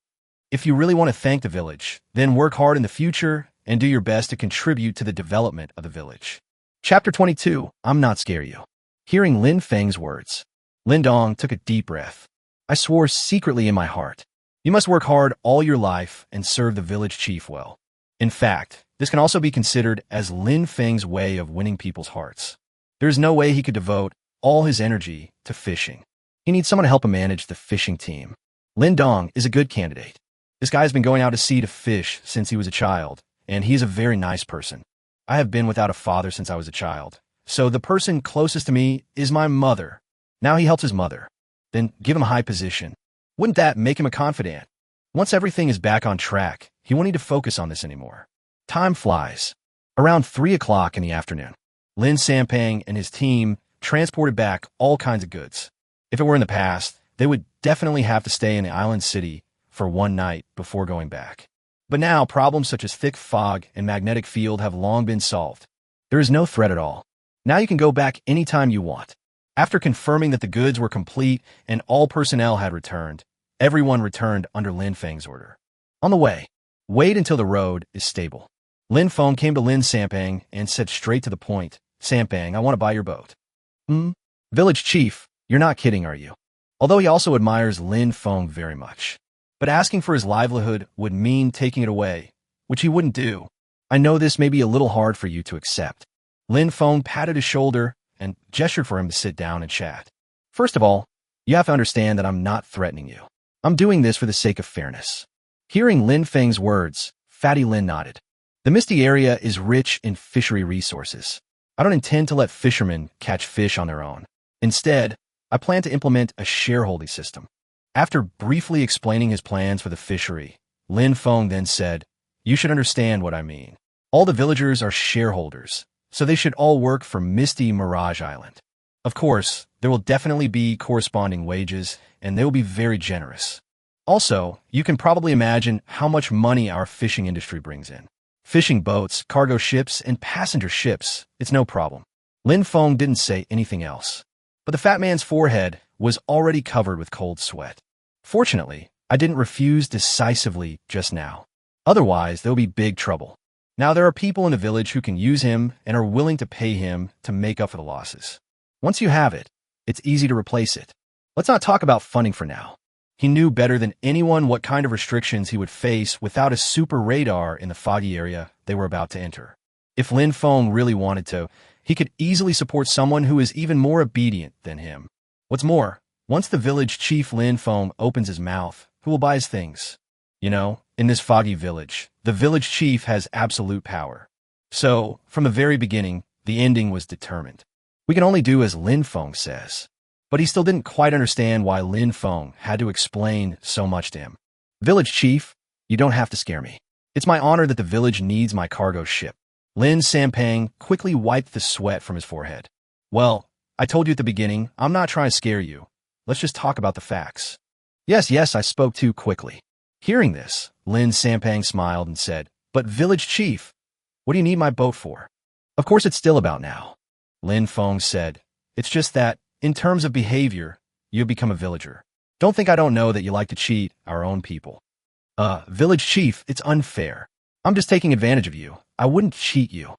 If you really want to thank the village, then work hard in the future and do your best to contribute to the development of the village. Chapter 22, I'm not scare you. Hearing Lin Feng's words, Lin Dong took a deep breath. I swore secretly in my heart, you must work hard all your life and serve the village chief well. In fact, this can also be considered as Lin Feng's way of winning people's hearts. There is no way he could devote all his energy to fishing. He needs someone to help him manage the fishing team. Lin Dong is a good candidate. This guy has been going out to sea to fish since he was a child, and he is a very nice person. I have been without a father since I was a child, so the person closest to me is my mother. Now he helps his mother. Then give him a high position. Wouldn't that make him a confidant? Once everything is back on track, he won't need to focus on this anymore. Time flies. Around 3 o'clock in the afternoon, Lin Sampang and his team transported back all kinds of goods. If it were in the past, they would definitely have to stay in the island city for one night before going back. But now, problems such as thick fog and magnetic field have long been solved. There is no threat at all. Now you can go back anytime you want. After confirming that the goods were complete and all personnel had returned, everyone returned under Lin Feng's order. On the way, wait until the road is stable. Lin Feng came to Lin Sampang and said straight to the point, "Sampang, I want to buy your boat." Village chief, you're not kidding, are you? Although he also admires Lin Feng very much. But asking for his livelihood would mean taking it away, which he wouldn't do. I know this may be a little hard for you to accept. Lin Feng patted his shoulder and gestured for him to sit down and chat. First of all, you have to understand that I'm not threatening you. I'm doing this for the sake of fairness. Hearing Lin Feng's words, Fatty Lin nodded. The misty area is rich in fishery resources. I don't intend to let fishermen catch fish on their own. Instead, I plan to implement a shareholding system. After briefly explaining his plans for the fishery, Lin Feng then said, "You should understand what I mean. All the villagers are shareholders, so they should all work for Misty Mirage Island. Of course, there will definitely be corresponding wages, and they will be very generous. Also, you can probably imagine how much money our fishing industry brings in. Fishing boats, cargo ships, and passenger ships, it's no problem." Lin Feng didn't say anything else, but the fat man's forehead was already covered with cold sweat. Fortunately, I didn't refuse decisively just now. Otherwise, there will be big trouble. Now there are people in the village who can use him and are willing to pay him to make up for the losses. Once you have it, it's easy to replace it. Let's not talk about funding for now. He knew better than anyone what kind of restrictions he would face without a super radar in the foggy area they were about to enter. If Lin Feng really wanted to, he could easily support someone who is even more obedient than him. What's more, once the village chief Lin Feng opens his mouth, who will buy his things? You know, in this foggy village, the village chief has absolute power. So, from the very beginning, the ending was determined. We can only do as Lin Feng says. But he still didn't quite understand why Lin Feng had to explain so much to him. "Village chief, you don't have to scare me. It's my honor that the village needs my cargo ship." Lin Sampang quickly wiped the sweat from his forehead. "Well, I told you at the beginning, I'm not trying to scare you. Let's just talk about the facts." Yes, I spoke too quickly." Hearing this, Lin Sampang smiled and said, "But village chief, what do you need my boat for?" "Of course it's still about now," Lin Feng said. "It's just that, in terms of behavior, you've become a villager. Don't think I don't know that you like to cheat our own people." Village chief, it's unfair. I'm just taking advantage of you. I wouldn't cheat you."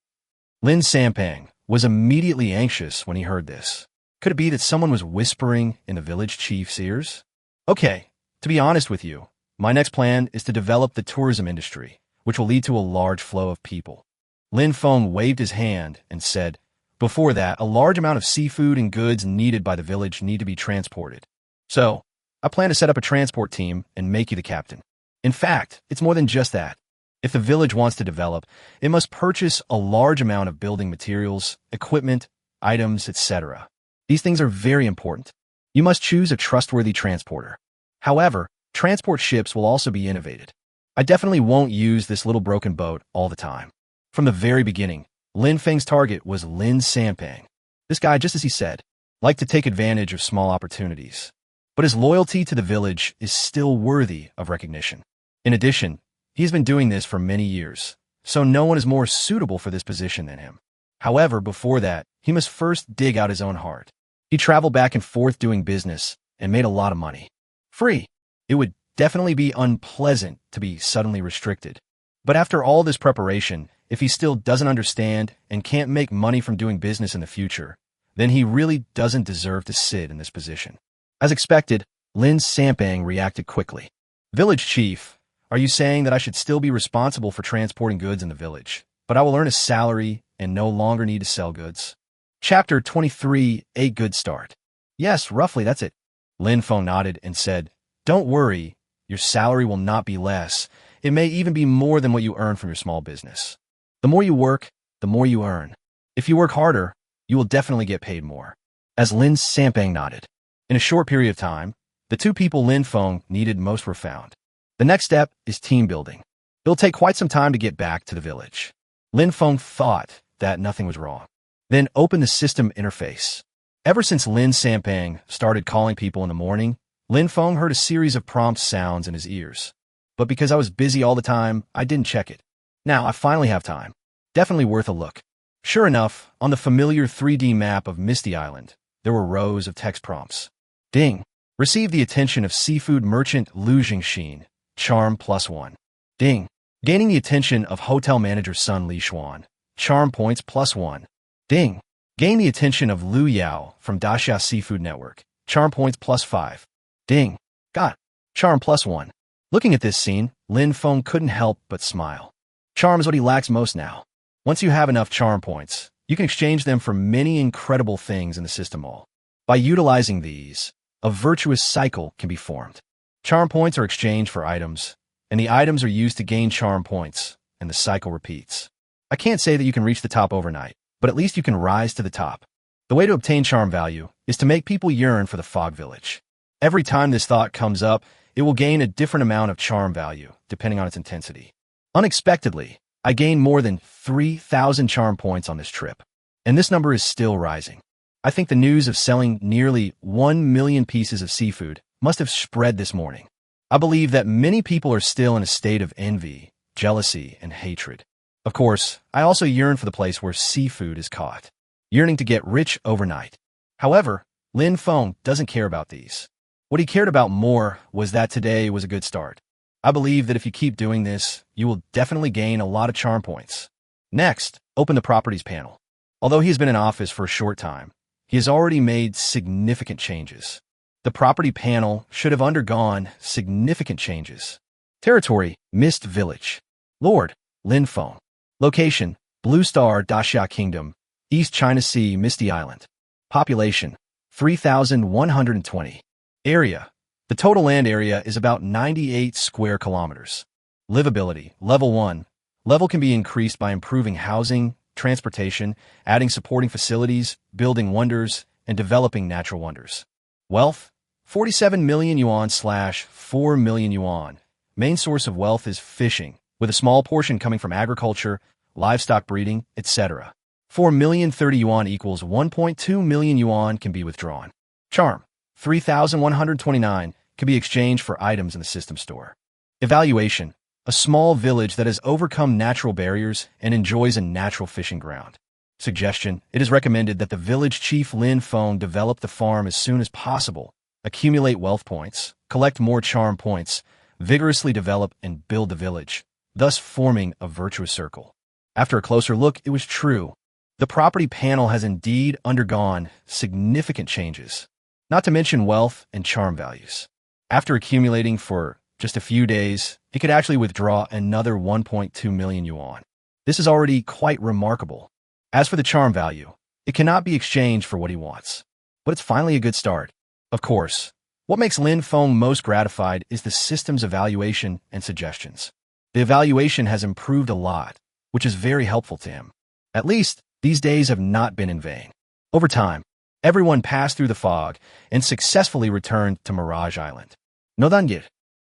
Lin Sampang was immediately anxious when he heard this. Could it be that someone was whispering in the village chief's ears? "Okay, to be honest with you, my next plan is to develop the tourism industry, which will lead to a large flow of people." Lin Feng waved his hand and said, "Before that, a large amount of seafood and goods needed by the village need to be transported. So, I plan to set up a transport team and make you the captain. In fact, it's more than just that. If the village wants to develop, it must purchase a large amount of building materials, equipment, items, etc. These things are very important. You must choose a trustworthy transporter. However, transport ships will also be innovated. I definitely won't use this little broken boat all the time." From the very beginning, Lin Feng's target was Lin Sampang. This guy, just as he said, liked to take advantage of small opportunities. But his loyalty to the village is still worthy of recognition. In addition, he's been doing this for many years, so no one is more suitable for this position than him. However, before that, he must first dig out his own heart. He traveled back and forth doing business and made a lot of money. Free. It would definitely be unpleasant to be suddenly restricted. But after all this preparation, if he still doesn't understand and can't make money from doing business in the future, then he really doesn't deserve to sit in this position. As expected, Lin Sampang reacted quickly. "Village chief, are you saying that I should still be responsible for transporting goods in the village, but I will earn a salary and no longer need to sell goods?" Chapter 23, A Good Start. "Yes, roughly, that's it." Lin Feng nodded and said, "Don't worry, your salary will not be less. It may even be more than what you earn from your small business. The more you work, the more you earn. If you work harder, you will definitely get paid more." As Lin Sampang nodded, in a short period of time, the two people Lin Feng needed most were found. The next step is team building. It'll take quite some time to get back to the village. Lin Feng thought that nothing was wrong. Then open the system interface. Ever since Lin Sampang started calling people in the morning, Lin Feng heard a series of prompt sounds in his ears. But because I was busy all the time, I didn't check it. Now I finally have time. Definitely worth a look. Sure enough, on the familiar 3D map of Misty Island, there were rows of text prompts. Ding. Receive the attention of seafood merchant Lu Jingxin. Charm +1. Ding. Gaining the attention of hotel manager Sun Li Xuan. Charm points +1. Ding. Gain the attention of Lu Yao from Daxia Seafood Network. Charm points +5. Ding. Got. Charm +1. Looking at this scene, Lin Feng couldn't help but smile. Charm is what he lacks most now. Once you have enough charm points, you can exchange them for many incredible things in the system mall. By utilizing these, a virtuous cycle can be formed. Charm points are exchanged for items, and the items are used to gain charm points, and the cycle repeats. I can't say that you can reach the top overnight, but at least you can rise to the top. The way to obtain charm value is to make people yearn for the fog village. Every time this thought comes up, it will gain a different amount of charm value, depending on its intensity. Unexpectedly, I gained more than 3,000 charm points on this trip, and this number is still rising. I think the news of selling nearly 1 million pieces of seafood must have spread this morning. I believe that many people are still in a state of envy, jealousy, and hatred. Of course, I also yearn for the place where seafood is caught, yearning to get rich overnight. However, Feng doesn't care about these. What he cared about more was that today was a good start. I believe that if you keep doing this, you will definitely gain a lot of charm points. Next, open the properties panel. Although he has been in office for a short time, he has already made significant changes. The property panel should have undergone significant changes. Territory, Mist Village. Lord, Feng. Location, Blue Star Daxia Kingdom, East China Sea, Misty Island. Population, 3,120. Area. The total land area is about 98 square kilometers. Livability, Level 1. Level can be increased by improving housing, transportation, adding supporting facilities, building wonders, and developing natural wonders. Wealth, 47 million yuan / 4 million yuan. Main source of wealth is fishing, with a small portion coming from agriculture, livestock breeding, etc. 4 million 30 yuan equals 1.2 million yuan can be withdrawn. Charm, 3,129 can be exchanged for items in the system store. Evaluation, a small village that has overcome natural barriers and enjoys a natural fishing ground. Suggestion, it is recommended that the village chief Feng develop the farm as soon as possible, accumulate wealth points, collect more charm points, vigorously develop and build the village, thus forming a virtuous circle. After a closer look, it was true. The property panel has indeed undergone significant changes, not to mention wealth and charm values. After accumulating for just a few days, it could actually withdraw another 1.2 million yuan. This is already quite remarkable. As for the charm value, it cannot be exchanged for what he wants, but it's finally a good start. Of course, what makes Feng most gratified is the system's evaluation and suggestions. The evaluation has improved a lot, which is very helpful to him. At least, these days have not been in vain. Over time, everyone passed through the fog and successfully returned to Mirage Island. No dangir.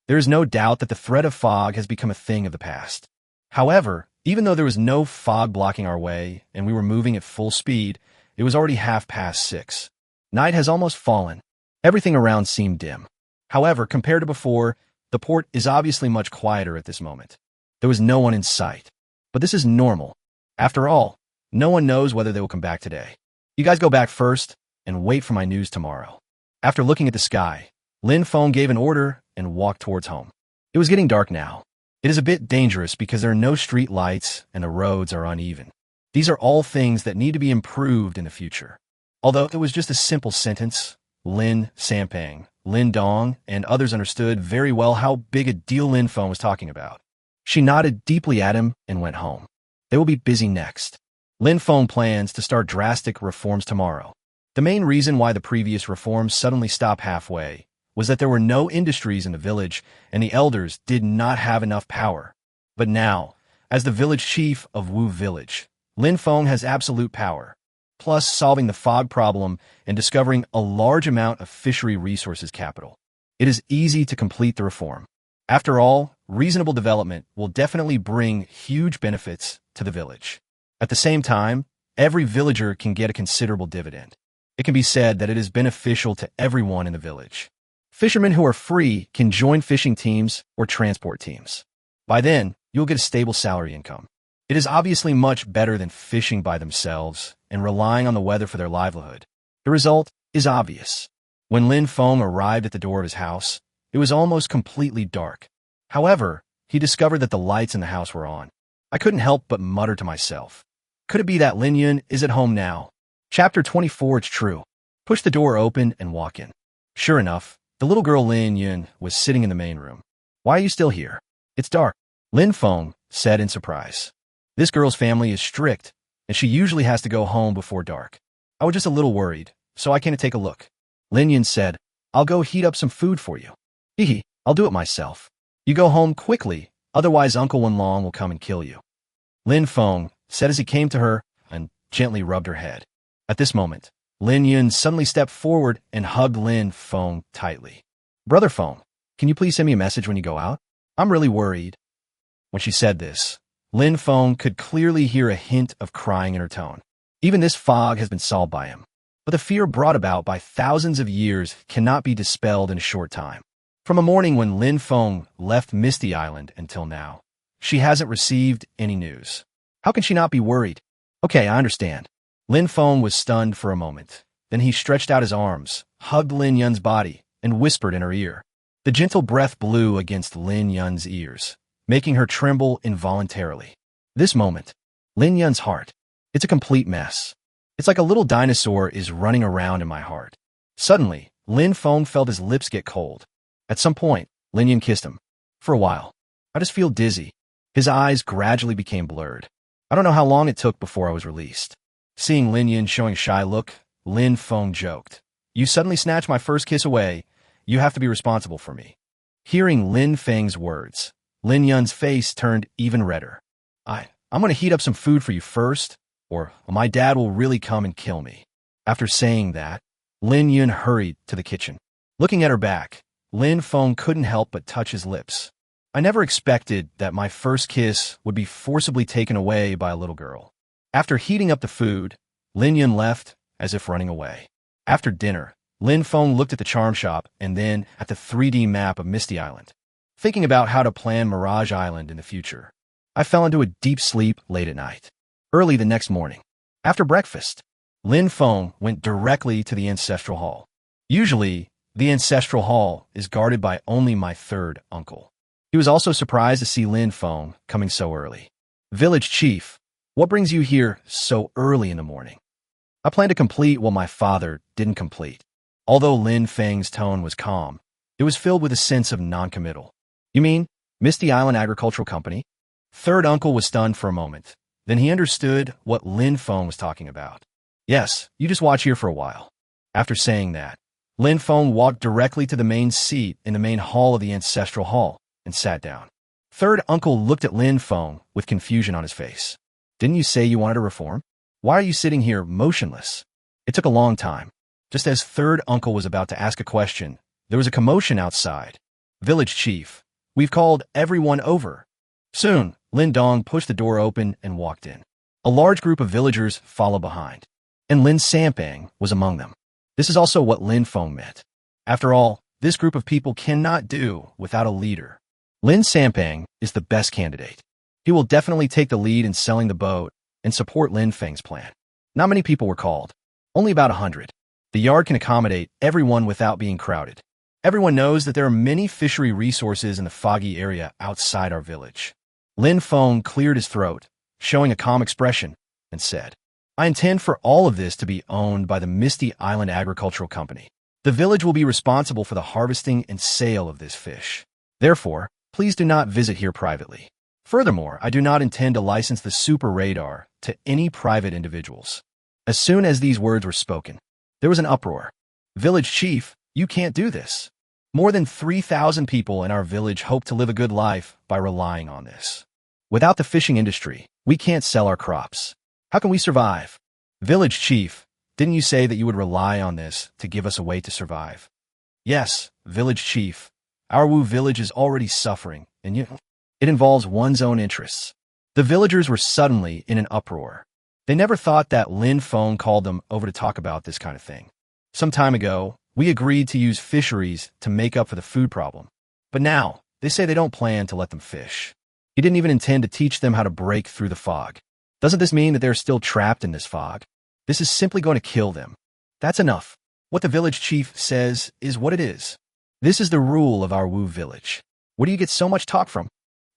There is no doubt that the threat of fog has become a thing of the past. However, even though there was no fog blocking our way and we were moving at full speed, it was already 6:30. Night has almost fallen. Everything around seemed dim. However, compared to before, the port is obviously much quieter at this moment. There was no one in sight. But this is normal. After all, no one knows whether they will come back today. You guys go back first and wait for my news tomorrow. After looking at the sky, Feng gave an order and walked towards home. It was getting dark now. It is a bit dangerous because there are no street lights and the roads are uneven. These are all things that need to be improved in the future. Although it was just a simple sentence, Lin Sampang, Lin Dong, and others understood very well how big a deal Feng was talking about. She nodded deeply at him and went home. They will be busy next. Feng plans to start drastic reforms tomorrow. The main reason why the previous reforms suddenly stopped halfway was that there were no industries in the village and the elders did not have enough power. But now, as the village chief of Wu Village, Feng has absolute power, plus solving the fog problem and discovering a large amount of fishery resources capital. It is easy to complete the reform. After all, reasonable development will definitely bring huge benefits to the village. At the same time, every villager can get a considerable dividend. It can be said that it is beneficial to everyone in the village. Fishermen who are free can join fishing teams or transport teams. By then, you'll get a stable salary income. It is obviously much better than fishing by themselves and relying on the weather for their livelihood. The result is obvious. When Feng arrived at the door of his house, it was almost completely dark. However, he discovered that the lights in the house were on. I couldn't help but mutter to myself. Could it be that Lin Yun is at home now? Chapter 24, it's true. Push the door open and walk in. Sure enough, the little girl Lin Yun was sitting in the main room. Why are you still here? It's dark. Feng said in surprise. This girl's family is strict, and she usually has to go home before dark. I was just a little worried, so I came to take a look. Lin Yun said, I'll go heat up some food for you. Hehe, I'll do it myself. You go home quickly, otherwise Uncle Wenlong will come and kill you. Feng said as he came to her and gently rubbed her head. At this moment, Lin Yun suddenly stepped forward and hugged Lin Feng tightly. "Brother Feng, can you please send me a message when you go out? I'm really worried." When she said this, Lin Feng could clearly hear a hint of crying in her tone. Even this fog has been solved by him. But the fear brought about by thousands of years cannot be dispelled in a short time. From a morning when Lin Feng left Misty Island until now, she hasn't received any news. How can she not be worried? Okay, I understand. Lin Feng was stunned for a moment. Then he stretched out his arms, hugged Lin Yun's body, and whispered in her ear. The gentle breath blew against Lin Yun's ears, making her tremble involuntarily. This moment, Lin Yun's heart, it's a complete mess. It's like a little dinosaur is running around in my heart. Suddenly, Lin Feng felt his lips get cold. At some point, Lin Yun kissed him. For a while, I just feel dizzy. His eyes gradually became blurred. I don't know how long it took before I was released. Seeing Lin Yun showing a shy look, Lin Feng joked. "You suddenly snatched my first kiss away. You have to be responsible for me." Hearing Lin Feng's words, Lin Yun's face turned even redder. I'm going to heat up some food for you first, or my dad will really come and kill me." After saying that, Lin Yun hurried to the kitchen. Looking at her back, Lin Feng couldn't help but touch his lips. "I never expected that my first kiss would be forcibly taken away by a little girl." After heating up the food, Lin Yun left, as if running away. After dinner, Lin Feng looked at the charm shop and then at the 3D map of Misty Island, thinking about how to plan Mirage Island in the future. I fell into a deep sleep late at night. Early the next morning, after breakfast, Lin Feng went directly to the ancestral hall. Usually, the ancestral hall is guarded by only my third uncle. He was also surprised to see Lin Feng coming so early. "Village chief, what brings you here so early in the morning?" "I plan to complete what my father didn't complete." Although Lin Feng's tone was calm, it was filled with a sense of noncommittal. "You mean Misty Island Agricultural Company?" Third uncle was stunned for a moment. Then he understood what Lin Feng was talking about. "Yes, you just watch here for a while." After saying that, Lin Feng walked directly to the main seat in the main hall of the ancestral hall and sat down. Third uncle looked at Lin Feng with confusion on his face. "Didn't you say you wanted to reform? Why are you sitting here motionless?" It took a long time. Just as third uncle was about to ask a question, there was a commotion outside. "Village chief, we've called everyone over." Soon, Lin Dong pushed the door open and walked in. A large group of villagers followed behind, and Lin Sampang was among them. This is also what Lin Feng meant. After all, this group of people cannot do without a leader. Lin Sampang is the best candidate. He will definitely take the lead in selling the boat and support Lin Feng's plan. Not many people were called, only about 100. The yard can accommodate everyone without being crowded. Everyone knows that there are many fishery resources in the foggy area outside our village. Lin Feng cleared his throat, showing a calm expression, and said, "I intend for all of this to be owned by the Misty Island Agricultural Company. The village will be responsible for the harvesting and sale of this fish. Therefore, please do not visit here privately. Furthermore, I do not intend to license the super radar to any private individuals." As soon as these words were spoken, there was an uproar. "Village chief, you can't do this. More than 3,000 people in our village hope to live a good life by relying on this. Without the fishing industry, we can't sell our crops. How can we survive?" "Village chief, didn't you say that you would rely on this to give us a way to survive?" "Yes, village chief. Our Wu village is already suffering, and it involves one's own interests." The villagers were suddenly in an uproar. They never thought that Lin Feng called them over to talk about this kind of thing. "Some time ago, we agreed to use fisheries to make up for the food problem. But now, they say they don't plan to let them fish. He didn't even intend to teach them how to break through the fog. Doesn't this mean that they're still trapped in this fog? This is simply going to kill them. That's enough. What the village chief says is what it is. This is the rule of our Wu village. Where do you get so much talk from?"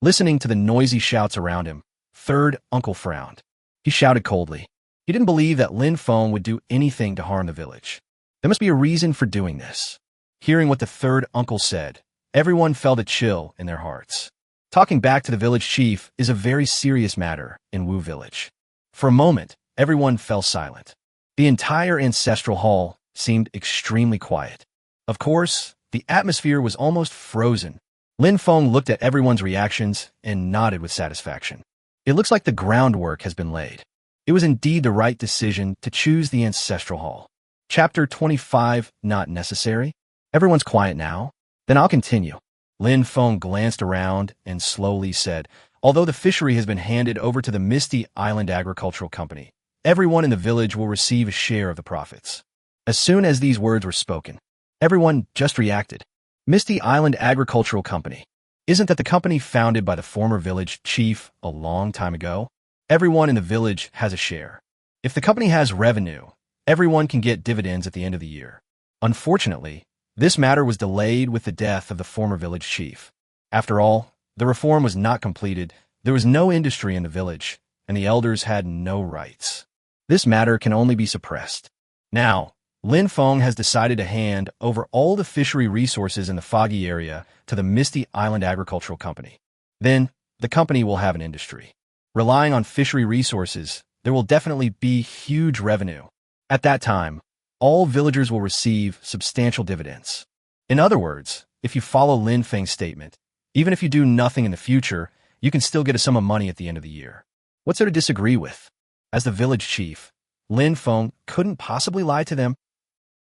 Listening to the noisy shouts around him, third uncle frowned. He shouted coldly. He didn't believe that Lin Feng would do anything to harm the village. There must be a reason for doing this. Hearing what the third uncle said, everyone felt a chill in their hearts. Talking back to the village chief is a very serious matter in Wu village. For a moment, everyone fell silent. The entire ancestral hall seemed extremely quiet. Of course, the atmosphere was almost frozen. Lin Feng looked at everyone's reactions and nodded with satisfaction. It looks like the groundwork has been laid. It was indeed the right decision to choose the ancestral hall. Chapter 25, Not Necessary? Everyone's quiet now? Then I'll continue. Feng glanced around and slowly said, although the fishery has been handed over to the Misty Island Agricultural Company, everyone in the village will receive a share of the profits. As soon as these words were spoken, everyone just reacted. Misty Island Agricultural Company. Isn't that the company founded by the former village chief a long time ago? Everyone in the village has a share. If the company has revenue, everyone can get dividends at the end of the year. Unfortunately, this matter was delayed with the death of the former village chief. After all, the reform was not completed, there was no industry in the village, and the elders had no rights. This matter can only be suppressed. Now, Feng has decided to hand over all the fishery resources in the foggy area to the Misty Island Agricultural Company. Then, the company will have an industry. Relying on fishery resources, there will definitely be huge revenue. At that time, all villagers will receive substantial dividends. In other words, if you follow Feng's statement, even if you do nothing in the future, you can still get a sum of money at the end of the year. What's there to disagree with? As the village chief, Feng couldn't possibly lie to them.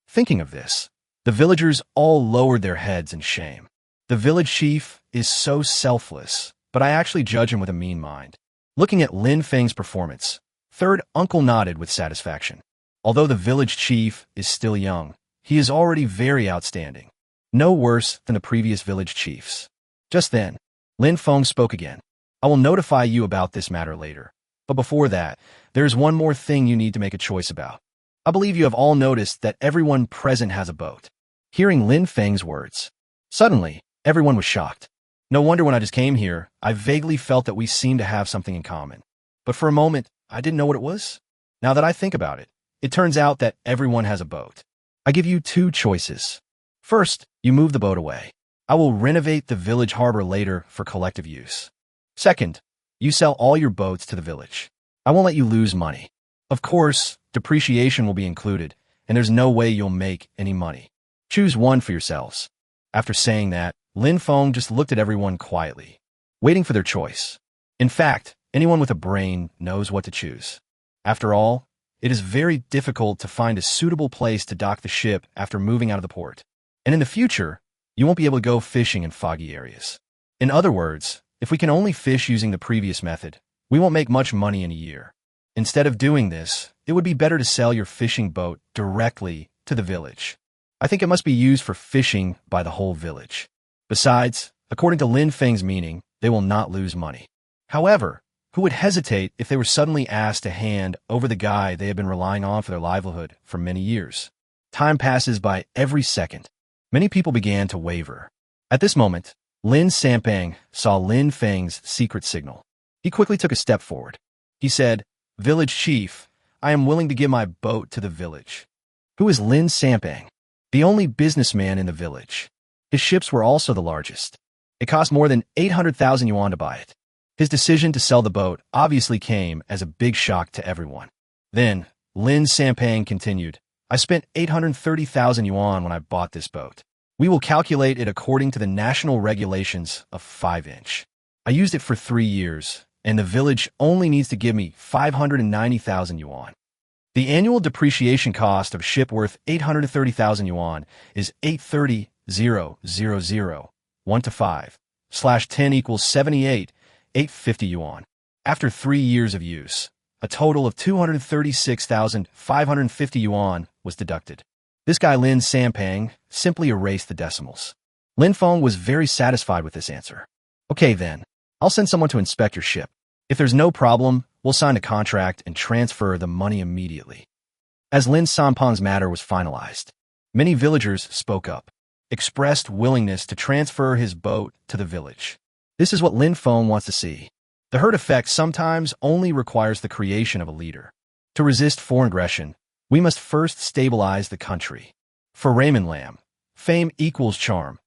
Thinking of this, the villagers all lowered their heads in shame. The village chief is so selfless, but I actually judge him with a mean mind. Looking at Feng's performance, third uncle nodded with satisfaction. Although the village chief is still young, he is already very outstanding. No worse than the previous village chiefs. Just then, Feng spoke again. I will notify you about this matter later. But before that, there is one more thing you need to make a choice about. I believe you have all noticed that everyone present has a boat. Hearing Feng's words, suddenly, everyone was shocked. No wonder when I just came here, I vaguely felt that we seemed to have something in common. But for a moment, I didn't know what it was. Now that I think about it, it turns out that everyone has a boat. I give you two choices. First, you move the boat away. I will renovate the village harbor later for collective use. Second, you sell all your boats to the village. I won't let you lose money. Of course, depreciation will be included, and there's no way you'll make any money. Choose one for yourselves. After saying that, Feng just looked at everyone quietly, waiting for their choice. In fact, anyone with a brain knows what to choose. After all, it is very difficult to find a suitable place to dock the ship after moving out of the port. And in the future, you won't be able to go fishing in foggy areas. In other words, if we can only fish using the previous method, we won't make much money in a year. Instead of doing this, it would be better to sell your fishing boat directly to the village. I think it must be used for fishing by the whole village. Besides, according to Feng's meaning, they will not lose money. However, who would hesitate if they were suddenly asked to hand over the guy they had been relying on for their livelihood for many years? Time passes by every second. Many people began to waver. At this moment, Lin Sampang saw Feng's secret signal. He quickly took a step forward. He said, "Village chief, I am willing to give my boat to the village." Who is Lin Sampang? The only businessman in the village. His ships were also the largest. It cost more than 800,000 yuan to buy it. His decision to sell the boat obviously came as a big shock to everyone. Then, Lin Sampang continued, I spent 830,000 yuan when I bought this boat. We will calculate it according to the national regulations of 5-inch. I used it for 3 years, and the village only needs to give me 590,000 yuan. The annual depreciation cost of a ship worth 830,000 yuan is 830,000, 1 to 5, slash 10 equals 78,850 yuan. After 3 years of use, a total of 236,550 yuan was deducted. This guy Lin Sampang simply erased the decimals. Feng was very satisfied with this answer. Okay then, I'll send someone to inspect your ship. If there's no problem, we'll sign a contract and transfer the money immediately. As Lin Sampang's matter was finalized, many villagers spoke up, expressed willingness to transfer his boat to the village. This is what Feng wants to see. The herd effect sometimes only requires the creation of a leader. To resist foreign aggression, we must first stabilize the country. For Raymond Lamb, fame equals charm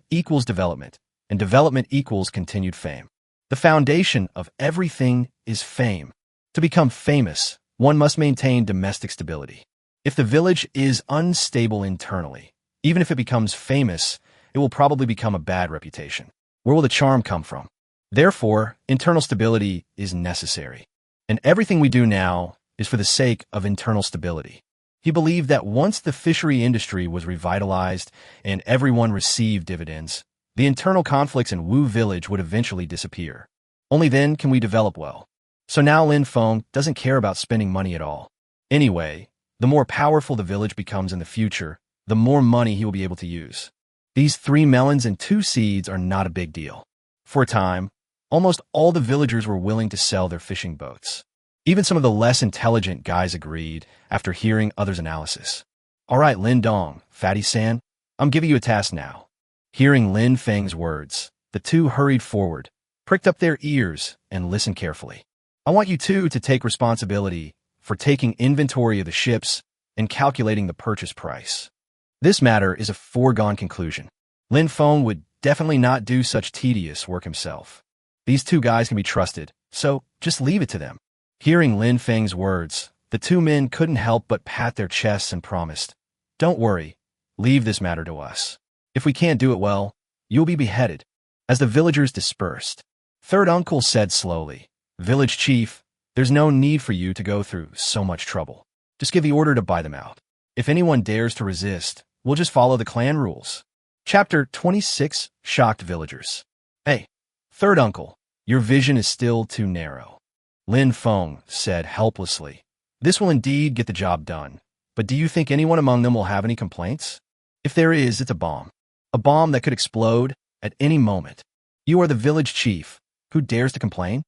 equals development, and development equals continued fame. The foundation of everything is fame. To become famous, one must maintain domestic stability. If the village is unstable internally, even if it becomes famous, it will probably become a bad reputation. Where will the charm come from? Therefore, internal stability is necessary. And everything we do now is for the sake of internal stability. He believed that once the fishery industry was revitalized and everyone received dividends, the internal conflicts in Wu village would eventually disappear. Only then can we develop well. So now Lin Feng doesn't care about spending money at all. Anyway, the more powerful the village becomes in the future, the more money he will be able to use. These 3 melons and 2 seeds are not a big deal. For a time, almost all the villagers were willing to sell their fishing boats. Even some of the less intelligent guys agreed after hearing others' analysis. All right, Lin Dong, Fatty San, I'm giving you a task now. Hearing Lin Feng's words, the 2 hurried forward, pricked up their ears, and listened carefully. I want you 2 to take responsibility for taking inventory of the ships and calculating the purchase price. This matter is a foregone conclusion. Lin Feng would definitely not do such tedious work himself. These 2 guys can be trusted, so just leave it to them. Hearing Lin Feng's words, the 2 men couldn't help but pat their chests and promised, "Don't worry, leave this matter to us. If we can't do it well, you'll be beheaded." As the villagers dispersed, third uncle said slowly, "Village chief, there's no need for you to go through so much trouble. Just give the order to buy them out. If anyone dares to resist, we'll just follow the clan rules." Chapter 26, Shocked Villagers. Hey, third uncle, your vision is still too narrow. Lin Feng said helplessly, "This will indeed get the job done, but do you think anyone among them will have any complaints? If there is, it's a bomb that could explode at any moment. You are the village chief. Who dares to complain?"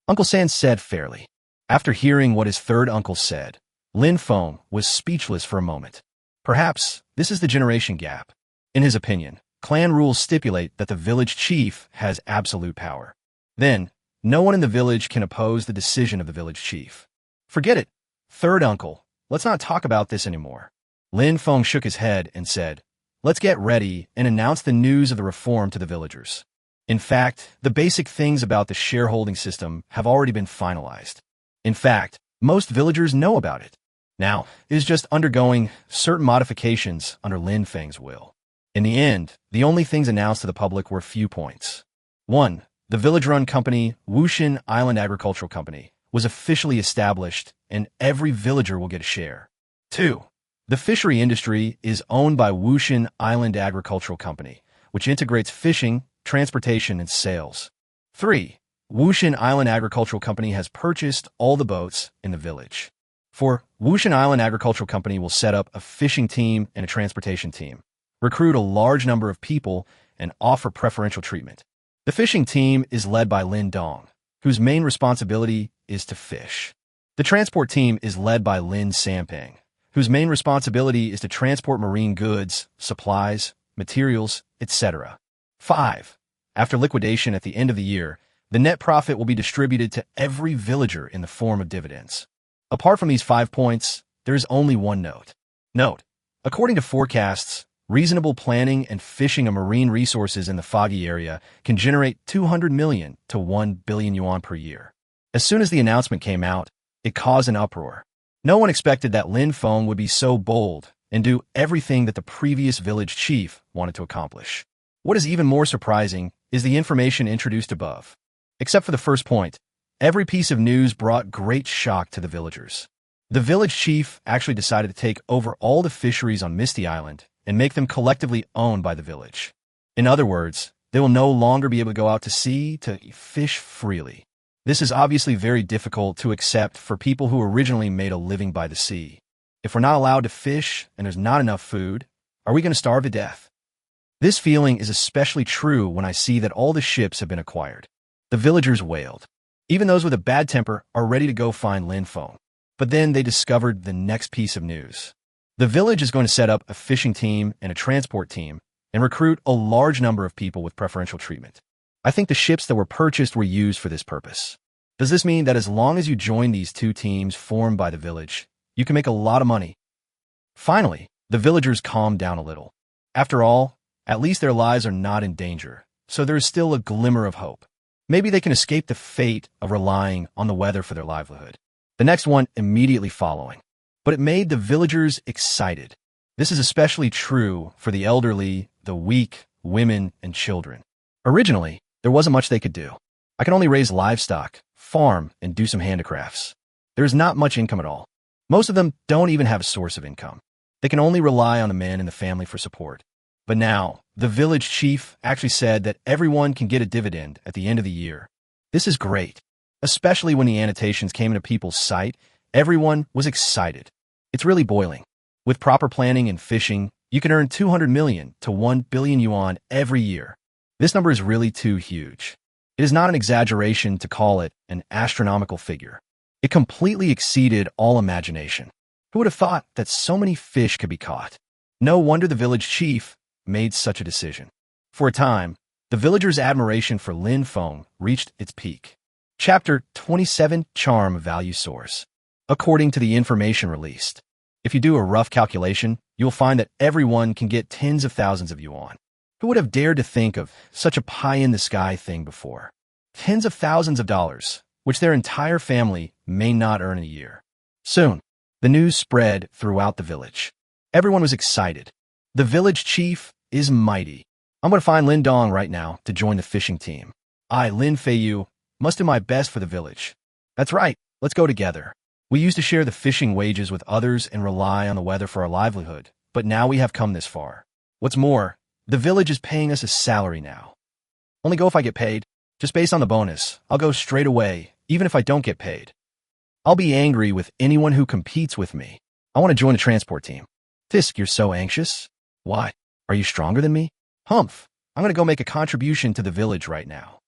Uncle San said fairly. After hearing what his third uncle said, Lin Feng was speechless for a moment. Perhaps this is the generation gap. In his opinion, clan rules stipulate that the village chief has absolute power. Then, no one in the village can oppose the decision of the village chief. Forget it, third uncle. Let's not talk about this anymore. Lin Feng shook his head and said, "Let's get ready and announce the news of the reform to the villagers. In fact, the basic things about the shareholding system have already been finalized. In fact, most villagers know about it. Now, it is just undergoing certain modifications under Lin Feng's will." In the end, the only things announced to the public were a few points. 1. The village-run company, Wushan Island Agricultural Company, was officially established, and every villager will get a share. 2. The fishery industry is owned by Wushan Island Agricultural Company, which integrates fishing, transportation, and sales. 3. Wushan Island Agricultural Company has purchased all the boats in the village. 4. Wushan Island Agricultural Company will set up a fishing team and a transportation team, recruit a large number of people, and offer preferential treatment. The fishing team is led by Lin Dong, whose main responsibility is to fish. The transport team is led by Lin Sampang, whose main responsibility is to transport marine goods, supplies, materials, etc. 5. After liquidation at the end of the year, the net profit will be distributed to every villager in the form of dividends. Apart from these 5 points, there is only one note. Note, according to forecasts, reasonable planning and fishing of marine resources in the foggy area can generate 200 million to 1 billion yuan per year. As soon as the announcement came out, it caused an uproar. No one expected that Lin Feng would be so bold and do everything that the previous village chief wanted to accomplish. What is even more surprising is the information introduced above. Except for the first point, every piece of news brought great shock to the villagers. The village chief actually decided to take over all the fisheries on Misty Island and make them collectively owned by the village. In other words, they will no longer be able to go out to sea to fish freely. This is obviously very difficult to accept for people who originally made a living by the sea. If we're not allowed to fish and there's not enough food, are we going to starve to death? This feeling is especially true when I see that all the ships have been acquired. The villagers wailed. Even those with a bad temper are ready to go find Lin Feng. But then they discovered the next piece of news. The village is going to set up a fishing team and a transport team and recruit a large number of people with preferential treatment. I think the ships that were purchased were used for this purpose. Does this mean that as long as you join these 2 teams formed by the village, you can make a lot of money? Finally, the villagers calmed down a little. After all, at least their lives are not in danger, so there is still a glimmer of hope. Maybe they can escape the fate of relying on the weather for their livelihood. The next one immediately following. But it made the villagers excited. This is especially true for the elderly, the weak, women, and children. Originally, there wasn't much they could do. I can only raise livestock, farm, and do some handicrafts. There is not much income at all. Most of them don't even have a source of income. They can only rely on the men in the family for support. But now, the village chief actually said that everyone can get a dividend at the end of the year. This is great. Especially when the annotations came into people's sight, everyone was excited. It's really boiling. With proper planning and fishing, you can earn 200 million to 1 billion yuan every year. This number is really too huge. It is not an exaggeration to call it an astronomical figure. It completely exceeded all imagination. Who would have thought that so many fish could be caught? No wonder the village chief made such a decision. For a time, the villagers' admiration for Lin Feng reached its peak. Chapter 27, Charm Value Source. According to the information released, if you do a rough calculation, you'll find that everyone can get tens of thousands of yuan. Who would have dared to think of such a pie-in-the-sky thing before? Tens of thousands of dollars, which their entire family may not earn in a year. Soon, the news spread throughout the village. Everyone was excited. The village chief is mighty. I'm going to find Lin Dong right now to join the fishing team. I, Lin Feiyu, must do my best for the village. That's right, let's go together. We used to share the fishing wages with others and rely on the weather for our livelihood, but now we have come this far. What's more, the village is paying us a salary now. Only go if I get paid. Just based on the bonus, I'll go straight away, even if I don't get paid. I'll be angry with anyone who competes with me. I want to join the transport team. Tisk, you're so anxious? Why? Are you stronger than me? Humph, I'm going to go make a contribution to the village right now.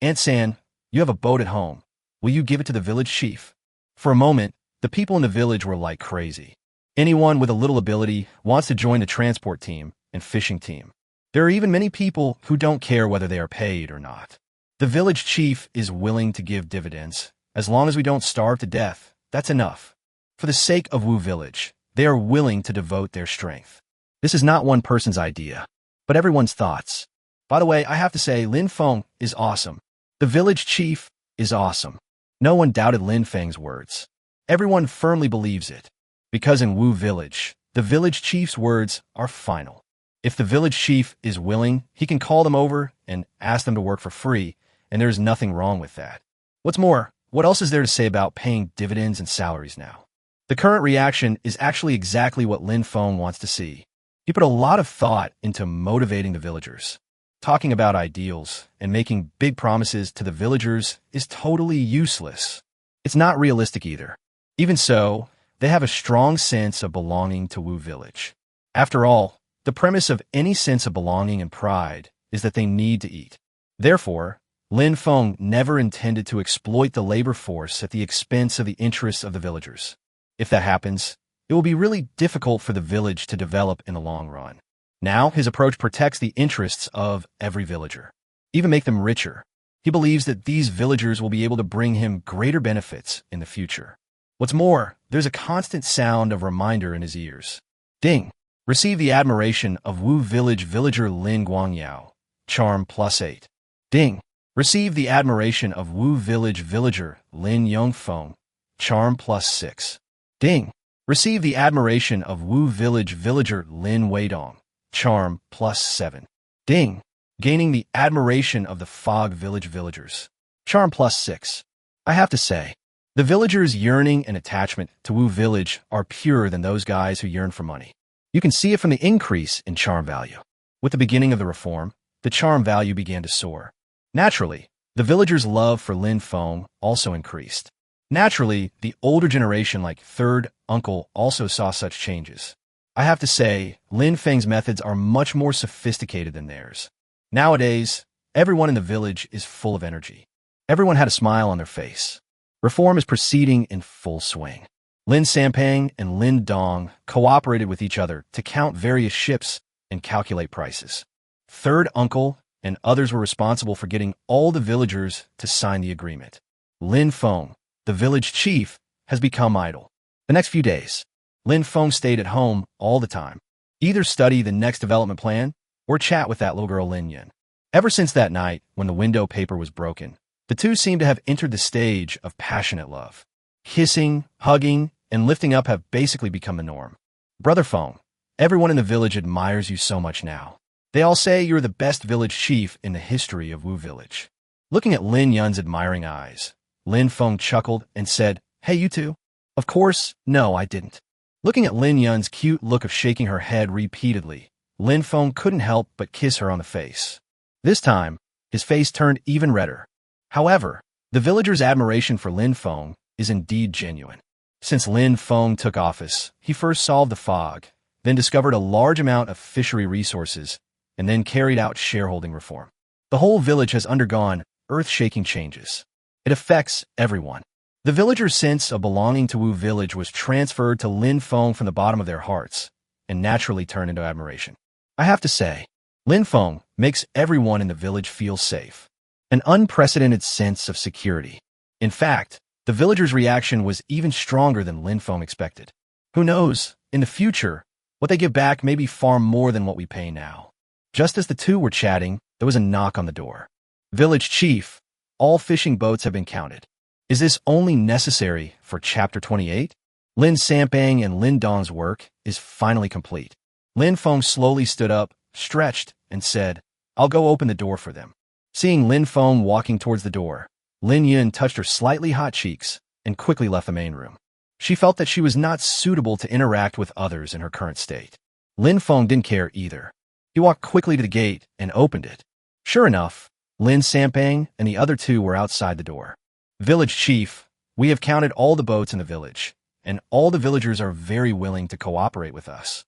Aunt San, you have a boat at home. Will you give it to the village chief? For a moment, the people in the village were like crazy. Anyone with a little ability wants to join the transport team and fishing team. There are even many people who don't care whether they are paid or not. The village chief is willing to give dividends. As long as we don't starve to death, that's enough. For the sake of Wu Village, they are willing to devote their strength. This is not one person's idea, but everyone's thoughts. By the way, I have to say Lin Feng is awesome. The village chief is awesome. No one doubted Lin Feng's words. Everyone firmly believes it. Because in Wu Village, the village chief's words are final. If the village chief is willing, he can call them over and ask them to work for free, and there's nothing wrong with that. What's more, what else is there to say about paying dividends and salaries now? The current reaction is actually exactly what Lin Feng wants to see. He put a lot of thought into motivating the villagers. Talking about ideals and making big promises to the villagers is totally useless. It's not realistic either. Even so, they have a strong sense of belonging to Wu Village. After all, the premise of any sense of belonging and pride is that they need to eat. Therefore, Lin Feng never intended to exploit the labor force at the expense of the interests of the villagers. If that happens, it will be really difficult for the village to develop in the long run. Now, his approach protects the interests of every villager, even make them richer. He believes that these villagers will be able to bring him greater benefits in the future. What's more, there's a constant sound of reminder in his ears. Ding! Receive the admiration of Wu Village villager Lin Guangyao. Charm +8. Ding! Receive the admiration of Wu Village villager Lin Yongfeng. Charm +6. Ding! Receive the admiration of Wu Village villager Lin Weidong. Charm +7. Ding! Gaining the admiration of the Fog Village villagers. Charm +6. I have to say, the villagers' yearning and attachment to Wu Village are purer than those guys who yearn for money. You can see it from the increase in charm value. With the beginning of the reform, the charm value began to soar. Naturally, the villagers' love for Lin Feng also increased. Naturally, the older generation like third uncle also saw such changes. I have to say, Lin Feng's methods are much more sophisticated than theirs. Nowadays, everyone in the village is full of energy. Everyone had a smile on their face. Reform is proceeding in full swing. Lin Sampang and Lin Dong cooperated with each other to count various ships and calculate prices. Third uncle and others were responsible for getting all the villagers to sign the agreement. Lin Feng, the village chief, has become idle. The next few days, Lin Feng stayed at home all the time. Either study the next development plan or chat with that little girl Lin Yin. Ever since that night when the window paper was broken, the two seem to have entered the stage of passionate love. Kissing, hugging, and lifting up have basically become the norm. Brother Feng, everyone in the village admires you so much now. They all say you're the best village chief in the history of Wu Village. Looking at Lin Yun's admiring eyes, Lin Feng chuckled and said, "Hey, you two." "Of course, no, I didn't." Looking at Lin Yun's cute look of shaking her head repeatedly, Lin Feng couldn't help but kiss her on the face. This time, his face turned even redder. However, the villagers' admiration for Lin Feng is indeed genuine. Since Lin Feng took office, he first solved the fog, then discovered a large amount of fishery resources, and then carried out shareholding reform. The whole village has undergone earth-shaking changes. It affects everyone. The villagers' sense of belonging to Wu Village was transferred to Lin Feng from the bottom of their hearts, and naturally turned into admiration. I have to say, Lin Feng makes everyone in the village feel safe. An unprecedented sense of security. In fact, the villagers' reaction was even stronger than Lin Feng expected. Who knows, in the future, what they give back may be far more than what we pay now. Just as the two were chatting, there was a knock on the door. "Village Chief, all fishing boats have been counted. Is this only necessary for Chapter 28? Lin Sampang and Lin Dong's work is finally complete." Lin Feng slowly stood up, stretched, and said, "I'll go open the door for them." Seeing Lin Feng walking towards the door, Lin Yun touched her slightly hot cheeks and quickly left the main room. She felt that she was not suitable to interact with others in her current state. Lin Feng didn't care either. He walked quickly to the gate and opened it. Sure enough, Lin Sampang and the other two were outside the door. "Village Chief, we have counted all the boats in the village, and all the villagers are very willing to cooperate with us."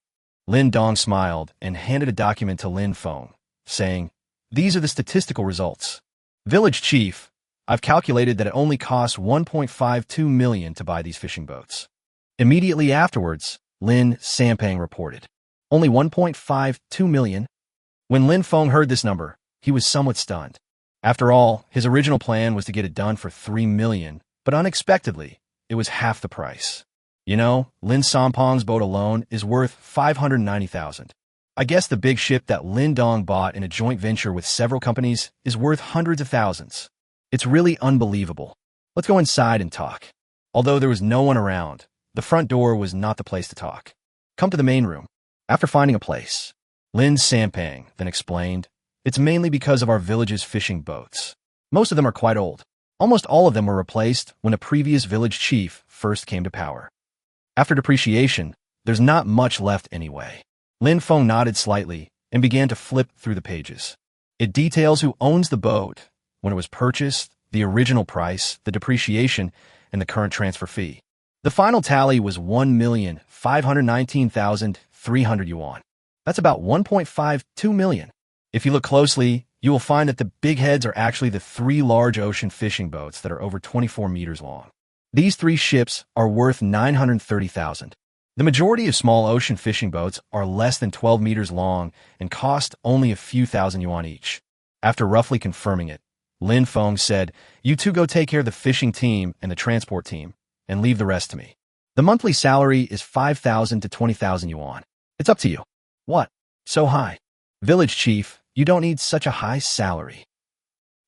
Lin Dong smiled and handed a document to Lin Feng, saying, "These are the statistical results. Village Chief, I've calculated that it only costs 1.52 million to buy these fishing boats." Immediately afterwards, Lin Sampang reported, "Only 1.52 million? When Lin Feng heard this number, he was somewhat stunned. After all, his original plan was to get it done for 3 million, but unexpectedly, it was half the price. You know, Lin Sampang's boat alone is worth 590,000. I guess the big ship that Lin Dong bought in a joint venture with several companies is worth hundreds of thousands. It's really unbelievable. Let's go inside and talk." Although there was no one around, the front door was not the place to talk. "Come to the main room." After finding a place, Lin Sampang then explained, "It's mainly because of our village's fishing boats. Most of them are quite old. Almost all of them were replaced when the previous village chief first came to power. After depreciation, there's not much left anyway." Lin Feng nodded slightly and began to flip through the pages. It details who owns the boat, when it was purchased, the original price, the depreciation, and the current transfer fee. The final tally was 1,519,300 yuan. That's about 1.52 million. If you look closely, you will find that the big heads are actually the 3 large ocean fishing boats that are over 24 meters long. These 3 ships are worth 930,000. The majority of small ocean fishing boats are less than 12 meters long and cost only a few thousand yuan each. After roughly confirming it, Lin Feng said, "You two go take care of the fishing team and the transport team, and leave the rest to me. The monthly salary is 5,000 to 20,000 yuan. It's up to you." "What? So high?" "Village Chief, you don't need such a high salary."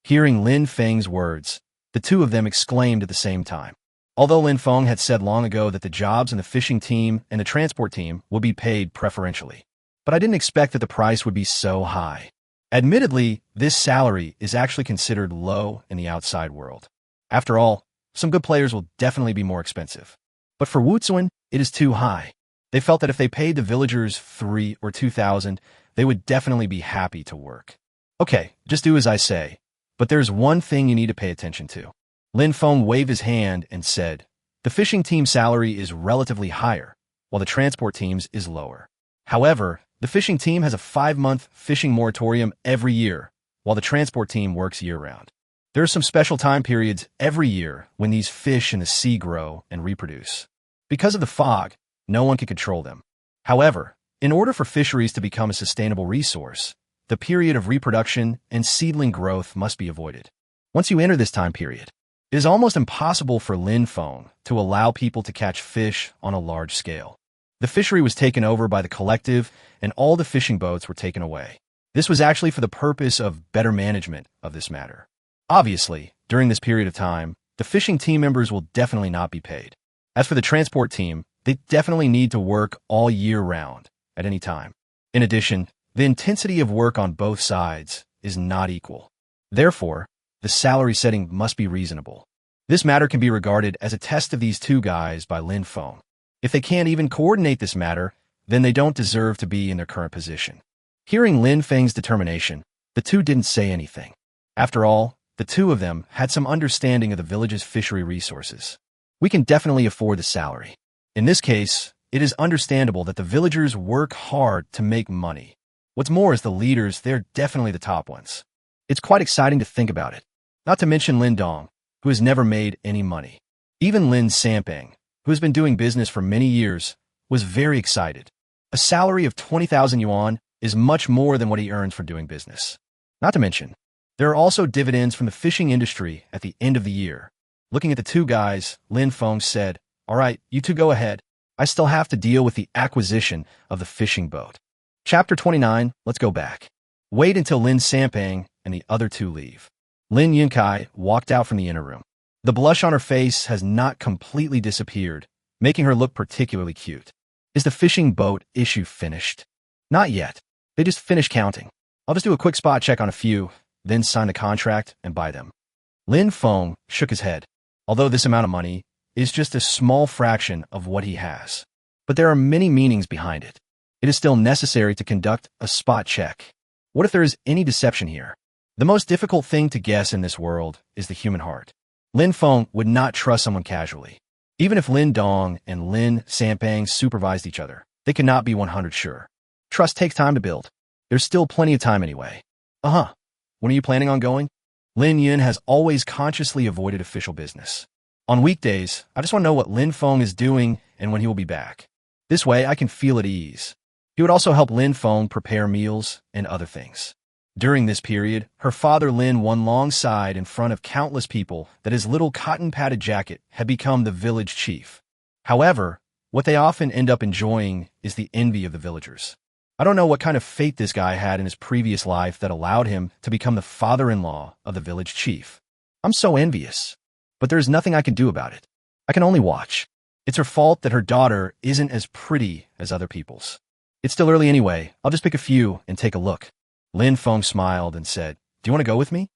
Hearing Lin Feng's words, the two of them exclaimed at the same time. Although Lin Feng had said long ago that the jobs in the fishing team and the transport team would be paid preferentially. But I didn't expect that the price would be so high. Admittedly, this salary is actually considered low in the outside world. After all, some good players will definitely be more expensive. But for Wuzuan, it is too high. They felt that if they paid the villagers 3 or 2,000, they would definitely be happy to work. "Okay, just do as I say. But there's one thing you need to pay attention to." Lin Feng waved his hand and said, "The fishing team salary is relatively higher, while the transport team's is lower. However, the fishing team has a 5-month fishing moratorium every year, while the transport team works year-round. There are some special time periods every year when these fish in the sea grow and reproduce. Because of the fog, no one can control them. However, in order for fisheries to become a sustainable resource, the period of reproduction and seedling growth must be avoided. Once you enter this time period, it is almost impossible for Lin Feng to allow people to catch fish on a large scale. The fishery was taken over by the collective, and all the fishing boats were taken away. This was actually for the purpose of better management of this matter. Obviously, during this period of time, the fishing team members will definitely not be paid. As for the transport team, they definitely need to work all year round, at any time. In addition, the intensity of work on both sides is not equal. Therefore, the salary setting must be reasonable. This matter can be regarded as a test of these two guys by Lin Feng. If they can't even coordinate this matter, then they don't deserve to be in their current position. Hearing Lin Feng's determination, the two didn't say anything. After all, the two of them had some understanding of the village's fishery resources. We can definitely afford the salary. In this case, it is understandable that the villagers work hard to make money. What's more is the leaders, they're definitely the top ones. It's quite exciting to think about it. Not to mention Lin Dong, who has never made any money. Even Lin Sampeng, who has been doing business for many years, was very excited. A salary of 20,000 yuan is much more than what he earns for doing business. Not to mention, there are also dividends from the fishing industry at the end of the year. Looking at the two guys, Lin Feng said, "All right, you two go ahead. I still have to deal with the acquisition of the fishing boat." Chapter 29, let's go back. Wait until Lin Sampeng and the other two leave. Lin Yunkai walked out from the inner room. The blush on her face has not completely disappeared, making her look particularly cute. Is the fishing boat issue finished? Not yet. They just finished counting. I'll just do a quick spot check on a few, then sign the contract and buy them. Lin Feng shook his head. Although this amount of money is just a small fraction of what he has. But there are many meanings behind it. It is still necessary to conduct a spot check. What if there is any deception here? The most difficult thing to guess in this world is the human heart. Lin Feng would not trust someone casually. Even if Lin Dong and Lin Sampeng supervised each other, they cannot be 100 sure. Trust takes time to build. There's still plenty of time anyway. When are you planning on going? Lin Yun has always consciously avoided official business. On weekdays, I just want to know what Lin Feng is doing and when he will be back. This way, I can feel at ease. He would also help Lin Feng prepare meals and other things. During this period, her father Lin won alongside in front of countless people that his little cotton-padded jacket had become the village chief. However, what they often end up enjoying is the envy of the villagers. I don't know what kind of fate this guy had in his previous life that allowed him to become the father-in-law of the village chief. I'm so envious. But there's nothing I can do about it. I can only watch. It's her fault that her daughter isn't as pretty as other people's. It's still early anyway. I'll just pick a few and take a look. Lin Feng smiled and said, "Do you want to go with me?"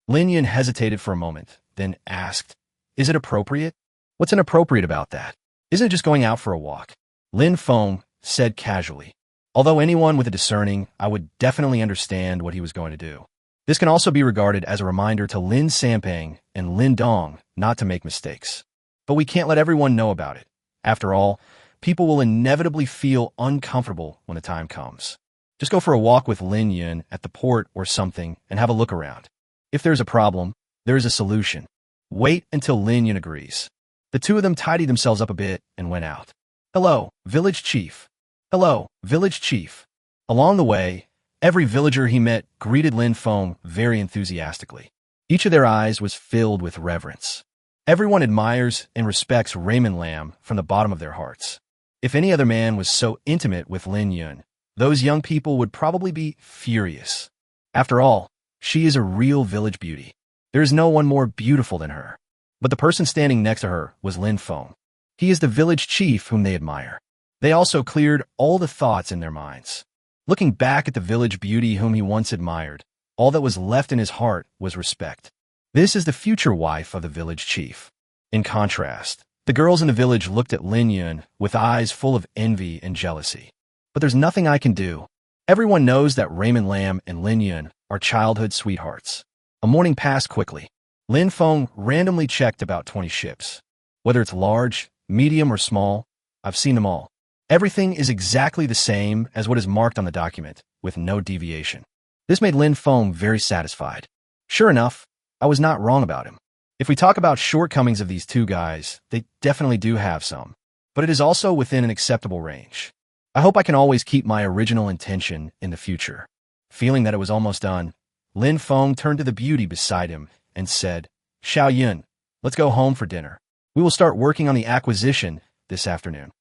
Lin Yun hesitated for a moment, then asked, "Is it appropriate?" "What's inappropriate about that? Isn't it just going out for a walk?" Lin Feng said casually. Although anyone with a discerning, I would definitely understand what he was going to do. This can also be regarded as a reminder to Lin Sampeng and Lin Dong not to make mistakes. But we can't let everyone know about it. After all, people will inevitably feel uncomfortable when the time comes. Just go for a walk with Lin Yun at the port or something and have a look around. If there's a problem, there is a solution. Wait until Lin Yun agrees. The two of them tidied themselves up a bit and went out. "Hello, village chief." "Hello, village chief." Along the way, every villager he met greeted Lin Feng very enthusiastically. Each of their eyes was filled with reverence. Everyone admires and respects Raymond Lam from the bottom of their hearts. If any other man was so intimate with Lin Yun, those young people would probably be furious. After all, she is a real village beauty. There is no one more beautiful than her. But the person standing next to her was Lin Feng. He is the village chief whom they admire. They also cleared all the thoughts in their minds. Looking back at the village beauty whom he once admired, all that was left in his heart was respect. This is the future wife of the village chief. In contrast, the girls in the village looked at Lin Yun with eyes full of envy and jealousy. But there's nothing I can do. Everyone knows that Raymond Lam and Lin Yun are childhood sweethearts. A morning passed quickly. Lin Feng randomly checked about 20 ships. Whether it's large, medium, or small, I've seen them all. Everything is exactly the same as what is marked on the document, with no deviation. This made Lin Feng very satisfied. Sure enough, I was not wrong about him. If we talk about shortcomings of these two guys, they definitely do have some. But it is also within an acceptable range. I hope I can always keep my original intention in the future. Feeling that it was almost done, Lin Feng turned to the beauty beside him and said, "Xiao Yun, let's go home for dinner. We will start working on the acquisition this afternoon."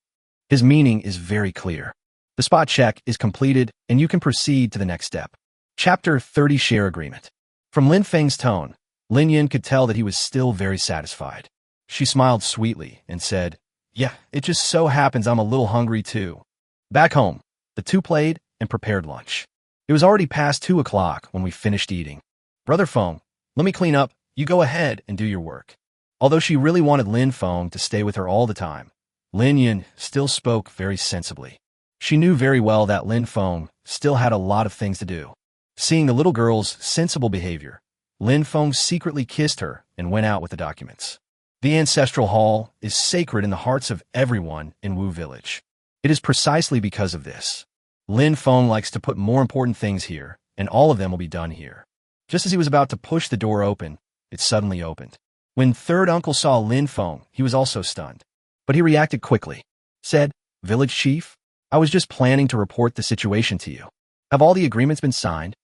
His meaning is very clear. The spot check is completed and you can proceed to the next step. Chapter 30 Share Agreement. From Lin Feng's tone, Lin Yun could tell that he was still very satisfied. She smiled sweetly and said, "Yeah, it just so happens I'm a little hungry too." Back home, the two played and prepared lunch. It was already past 2 o'clock when we finished eating. "Brother Feng, let me clean up You go ahead and do your work. Although she really wanted Lin Feng to stay with her all the time, Lin Yun still spoke very sensibly. She knew very well that Lin Feng still had a lot of things to do. Seeing the little girl's sensible behavior, Lin Feng secretly kissed her and went out with the documents. The ancestral hall is sacred in the hearts of everyone in Wu Village. It is precisely because of this. Lin Feng likes to put more important things here, and all of them will be done here. Just as he was about to push the door open, it suddenly opened. When third uncle saw Lin Feng, he was also stunned. But he reacted quickly. Said, "Village chief, I was just planning to report the situation to you. Have all the agreements been signed?"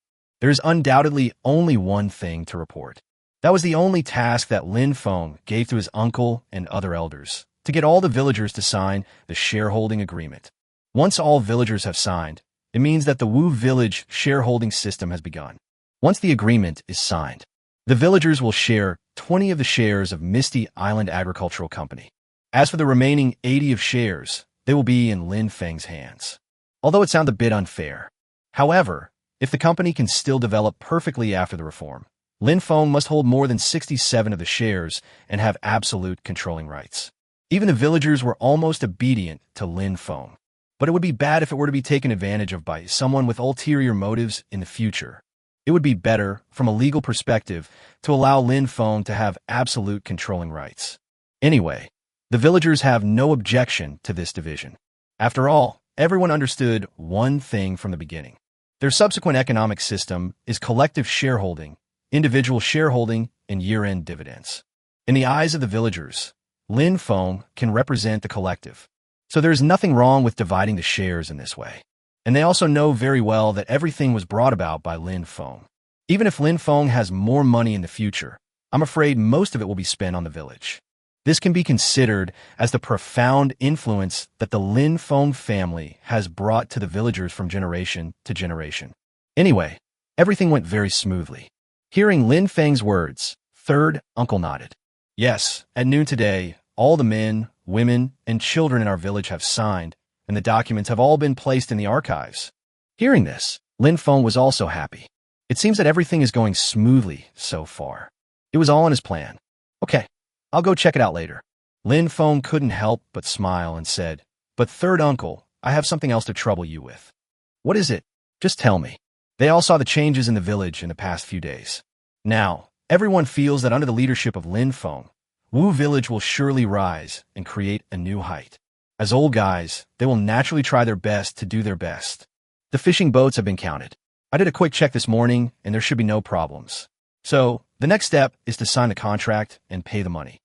There is undoubtedly only one thing to report. That was the only task that Lin Feng gave to his uncle and other elders, to get all the villagers to sign the shareholding agreement. Once all villagers have signed, it means that the Wu Village shareholding system has begun. Once the agreement is signed, the villagers will share 20 of the shares of Misty Island Agricultural Company. As for the remaining 80 of shares, they will be in Lin Feng's hands. Although it sounds a bit unfair. However, if the company can still develop perfectly after the reform, Lin Feng must hold more than 67 of the shares and have absolute controlling rights. Even the villagers were almost obedient to Lin Feng. But it would be bad if it were to be taken advantage of by someone with ulterior motives in the future. It would be better, from a legal perspective, to allow Lin Feng to have absolute controlling rights. Anyway, the villagers have no objection to this division. After all, everyone understood one thing from the beginning. Their subsequent economic system is collective shareholding, individual shareholding, and year-end dividends. In the eyes of the villagers, Lin Feng can represent the collective. So there is nothing wrong with dividing the shares in this way. And they also know very well that everything was brought about by Lin Feng. Even if Lin Feng has more money in the future, I'm afraid most of it will be spent on the village. This can be considered as the profound influence that the Lin Feng family has brought to the villagers from generation to generation. Anyway, everything went very smoothly. Hearing Lin Feng's words, third uncle nodded. Yes, at noon today, all the men, women, and children in our village have signed, and the documents have all been placed in the archives. Hearing this, Lin Feng was also happy. It seems that everything is going smoothly so far. It was all in his plan. Okay, I'll go check it out later. Lin Feng couldn't help but smile and said, "But third uncle, I have something else to trouble you with." "What is it? Just tell me." They all saw the changes in the village in the past few days. Now, everyone feels that under the leadership of Lin Feng, Wu Village will surely rise and create a new height. As old guys, they will naturally try their best to do their best. The fishing boats have been counted. I did a quick check this morning, and there should be no problems. So, the next step is to sign the contract and pay the money.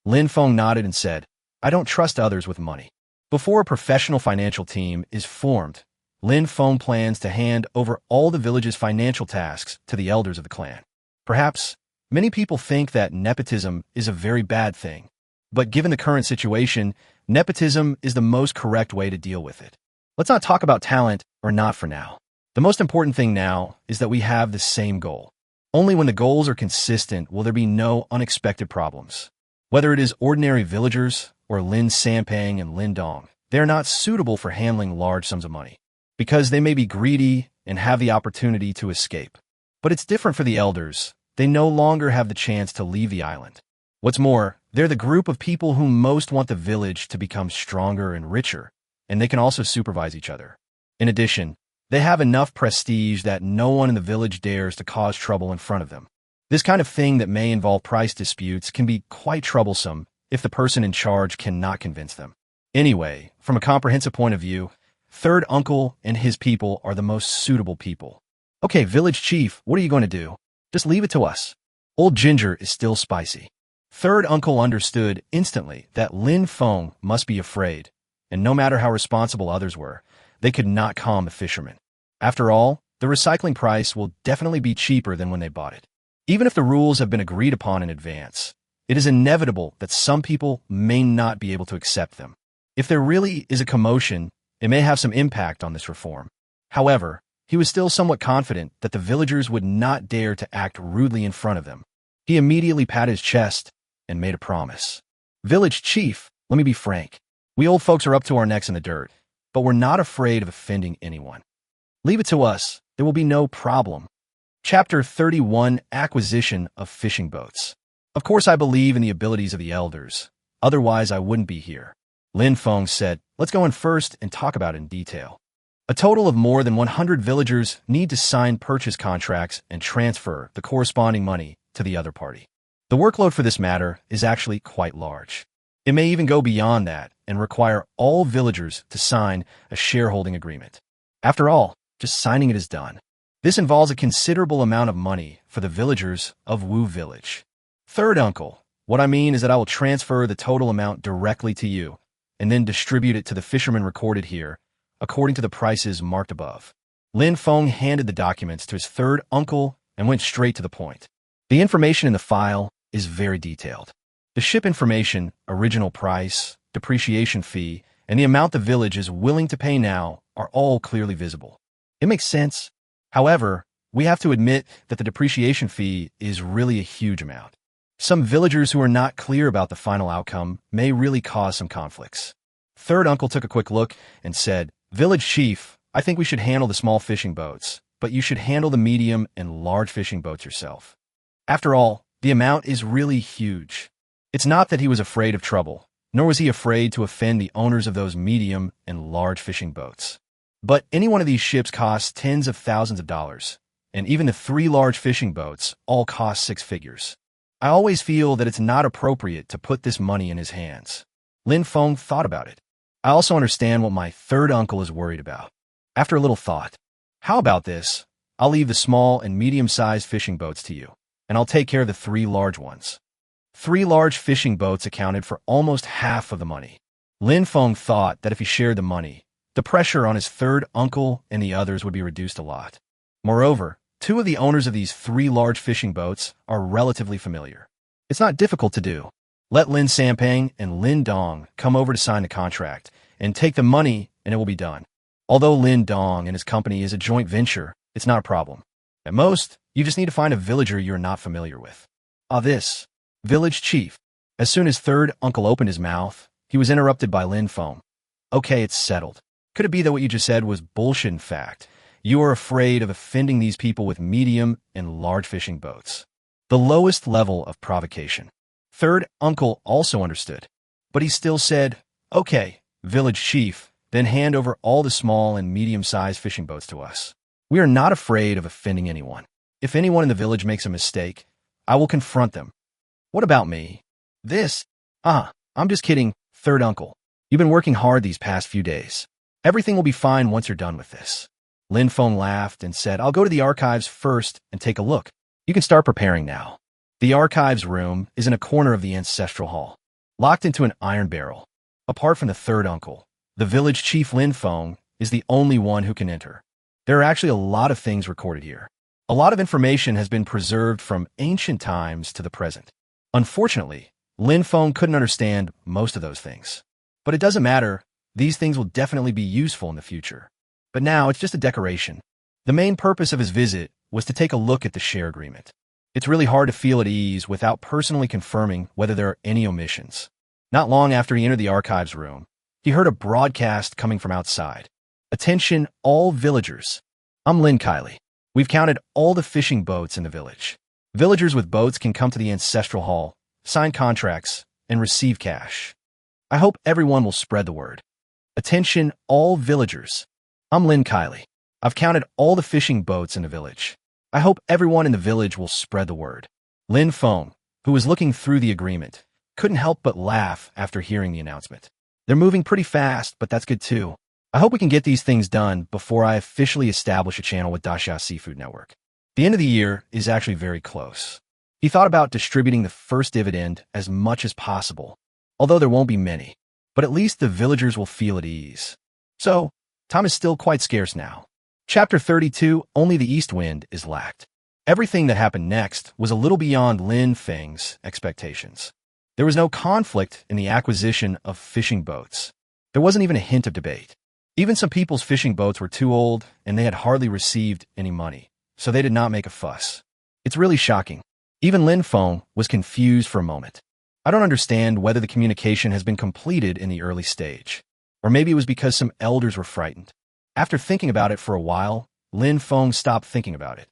Lin Feng nodded and said, "I don't trust others with money." Before a professional financial team is formed, Lin Feng plans to hand over all the village's financial tasks to the elders of the clan. Perhaps, many people think that nepotism is a very bad thing. But given the current situation, nepotism is the most correct way to deal with it. Let's not talk about talent or not for now. The most important thing now is that we have the same goal. Only when the goals are consistent will there be no unexpected problems. Whether it is ordinary villagers or Lin Sanpang and Lin Dong, they are not suitable for handling large sums of money, because they may be greedy and have the opportunity to escape. But it's different for the elders. They no longer have the chance to leave the island. What's more, they're the group of people who most want the village to become stronger and richer, and they can also supervise each other. In addition, they have enough prestige that no one in the village dares to cause trouble in front of them. This kind of thing that may involve price disputes can be quite troublesome if the person in charge cannot convince them. Anyway, from a comprehensive point of view, third uncle and his people are the most suitable people. Okay, village chief, what are you going to do? Just leave it to us. Old Ginger is still spicy. Third uncle understood instantly that Lin Feng must be afraid, and no matter how responsible others were, they could not calm the fishermen. After all, the recycling price will definitely be cheaper than when they bought it. Even if the rules have been agreed upon in advance, it is inevitable that some people may not be able to accept them. If there really is a commotion, it may have some impact on this reform. However, he was still somewhat confident that the villagers would not dare to act rudely in front of them. He immediately patted his chest and made a promise. "Village chief, let me be frank. We old folks are up to our necks in the dirt, but we're not afraid of offending anyone. Leave it to us, there will be no problem. Chapter 31, Acquisition of Fishing Boats. Of course I believe in the abilities of the elders. Otherwise I wouldn't be here. Feng said, let's go in first and talk about it in detail. A total of more than 100 villagers need to sign purchase contracts and transfer the corresponding money to the other party. The workload for this matter is actually quite large. It may even go beyond that and require all villagers to sign a shareholding agreement. After all, just signing it is done. This involves a considerable amount of money for the villagers of Wu Village. Third uncle, what I mean is that I will transfer the total amount directly to you and then distribute it to the fishermen recorded here according to the prices marked above. Feng handed the documents to his third uncle and went straight to the point. The information in the file is very detailed. The ship information, original price, depreciation fee, and the amount the village is willing to pay now are all clearly visible. It makes sense. However, we have to admit that the depreciation fee is really a huge amount. Some villagers who are not clear about the final outcome may really cause some conflicts. Third uncle took a quick look and said, Village chief, I think we should handle the small fishing boats, but you should handle the medium and large fishing boats yourself. After all, the amount is really huge. It's not that he was afraid of trouble, nor was he afraid to offend the owners of those medium and large fishing boats. But any one of these ships costs tens of thousands of dollars, and even the 3 large fishing boats all cost 6 figures. I always feel that it's not appropriate to put this money in his hands. Feng thought about it. I also understand what my third uncle is worried about. After a little thought, how about this? I'll leave the small and medium-sized fishing boats to you, and I'll take care of the 3 large ones. 3 large fishing boats accounted for almost half of the money. Feng thought that if he shared the money, the pressure on his third uncle and the others would be reduced a lot. Moreover, 2 of the owners of these 3 large fishing boats are relatively familiar. It's not difficult to do. Let Lin Sampang and Lin Dong come over to sign the contract and take the money and it will be done. Although Lin Dong and his company is a joint venture, it's not a problem. At most, you just need to find a villager you're not familiar with. This village chief. As soon as third uncle opened his mouth, he was interrupted by Feng. Okay, it's settled. Could it be that what you just said was bullshit? In fact, you are afraid of offending these people with medium and large fishing boats. The lowest level of provocation. Third uncle also understood, but he still said, okay, village chief, then hand over all the small and medium-sized fishing boats to us. We are not afraid of offending anyone. If anyone in the village makes a mistake, I will confront them. What about me? I'm just kidding, third uncle. You've been working hard these past few days. Everything will be fine once you're done with this. Feng laughed and said, I'll go to the archives first and take a look. You can start preparing now. The archives room is in a corner of the ancestral hall, locked into an iron barrel. Apart from the third uncle, the village chief Feng is the only one who can enter. There are actually a lot of things recorded here. A lot of information has been preserved from ancient times to the present. Unfortunately, Feng couldn't understand most of those things. But it doesn't matter. These things will definitely be useful in the future. But now it's just a decoration. The main purpose of his visit was to take a look at the share agreement. It's really hard to feel at ease without personally confirming whether there are any omissions. Not long after he entered the archives room, he heard a broadcast coming from outside. Attention, all villagers. I'm Lin Kylie. We've counted all the fishing boats in the village. Villagers with boats can come to the ancestral hall, sign contracts, and receive cash. I hope everyone will spread the word. Attention, all villagers. I'm Lin Kylie. I've counted all the fishing boats in the village. I hope everyone in the village will spread the word. Feng, who was looking through the agreement, couldn't help but laugh after hearing the announcement. They're moving pretty fast, but that's good too. I hope we can get these things done before I officially establish a channel with Daxia Seafood Network. The end of the year is actually very close. He thought about distributing the first dividend as much as possible, although there won't be many, but at least the villagers will feel at ease. So, time is still quite scarce now. Chapter 32, Only the East Wind is Lacked. Everything that happened next was a little beyond Feng's expectations. There was no conflict in the acquisition of fishing boats. There wasn't even a hint of debate. Even some people's fishing boats were too old and they had hardly received any money, so they did not make a fuss. It's really shocking. Even Feng was confused for a moment. I don't understand whether the communication has been completed in the early stage, or maybe it was because some elders were frightened. After thinking about it for a while, Feng stopped thinking about it.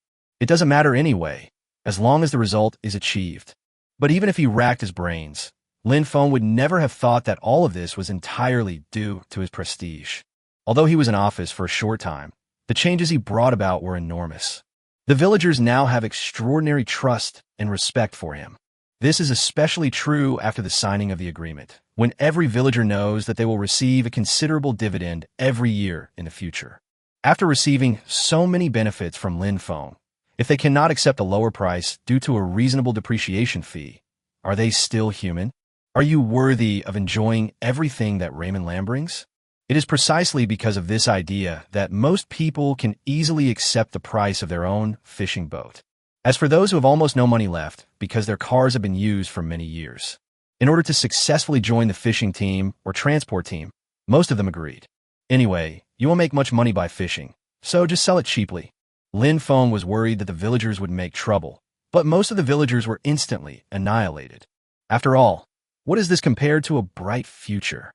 It doesn't matter anyway, as long as the result is achieved. But even if he racked his brains, Lin Feng would never have thought that all of this was entirely due to his prestige. Although he was in office for a short time, the changes he brought about were enormous. The villagers now have extraordinary trust and respect for him. This is especially true after the signing of the agreement, when every villager knows that they will receive a considerable dividend every year in the future. After receiving so many benefits from Lin Feng, if they cannot accept a lower price due to a reasonable depreciation fee, are they still human? Are you worthy of enjoying everything that Raymond Lam brings? It is precisely because of this idea that most people can easily accept the price of their own fishing boat. As for those who have almost no money left because their cars have been used for many years, in order to successfully join the fishing team or transport team, most of them agreed. Anyway, you won't make much money by fishing, so just sell it cheaply. Lin Feng was worried that the villagers would make trouble, but most of the villagers were instantly annihilated. After all, what is this compared to a bright future?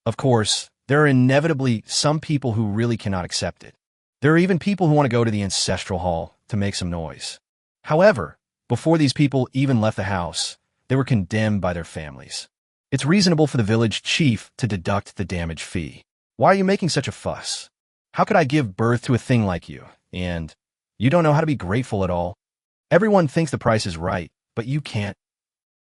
Of course, there are inevitably some people who really cannot accept it. There are even people who want to go to the ancestral hall to make some noise. However, before these people even left the house, they were condemned by their families. It's reasonable for the village chief to deduct the damage fee. Why are you making such a fuss? How could I give birth to a thing like you? And you don't know how to be grateful at all? Everyone thinks the price is right, but you can't.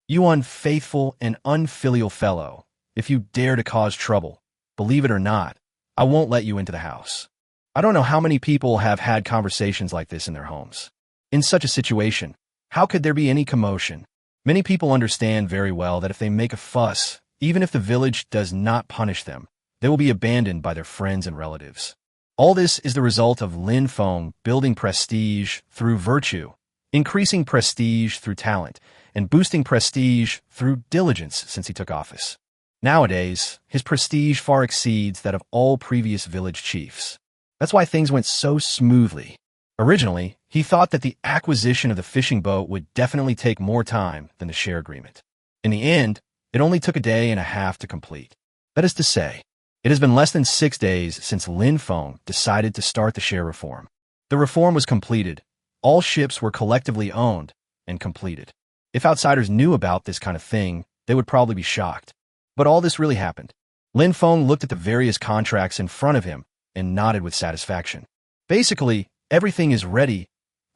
You unfaithful and unfilial fellow, if you dare to cause trouble, believe it or not, I won't let you into the house. I don't know how many people have had conversations like this in their homes. In such a situation, how could there be any commotion? Many people understand very well that if they make a fuss, even if the village does not punish them, they will be abandoned by their friends and relatives. All this is the result of Lin Feng building prestige through virtue, increasing prestige through talent, and boosting prestige through diligence since he took office. Nowadays, his prestige far exceeds that of all previous village chiefs. That's why things went so smoothly. Originally, he thought that the acquisition of the fishing boat would definitely take more time than the share agreement. In the end, it only took a day and a half to complete. That is to say, it has been less than 6 days since Lin Feng decided to start the share reform. The reform was completed. All ships were collectively owned and completed. If outsiders knew about this kind of thing, they would probably be shocked. But all this really happened. Lin Feng looked at the various contracts in front of him and nodded with satisfaction. Basically, everything is ready,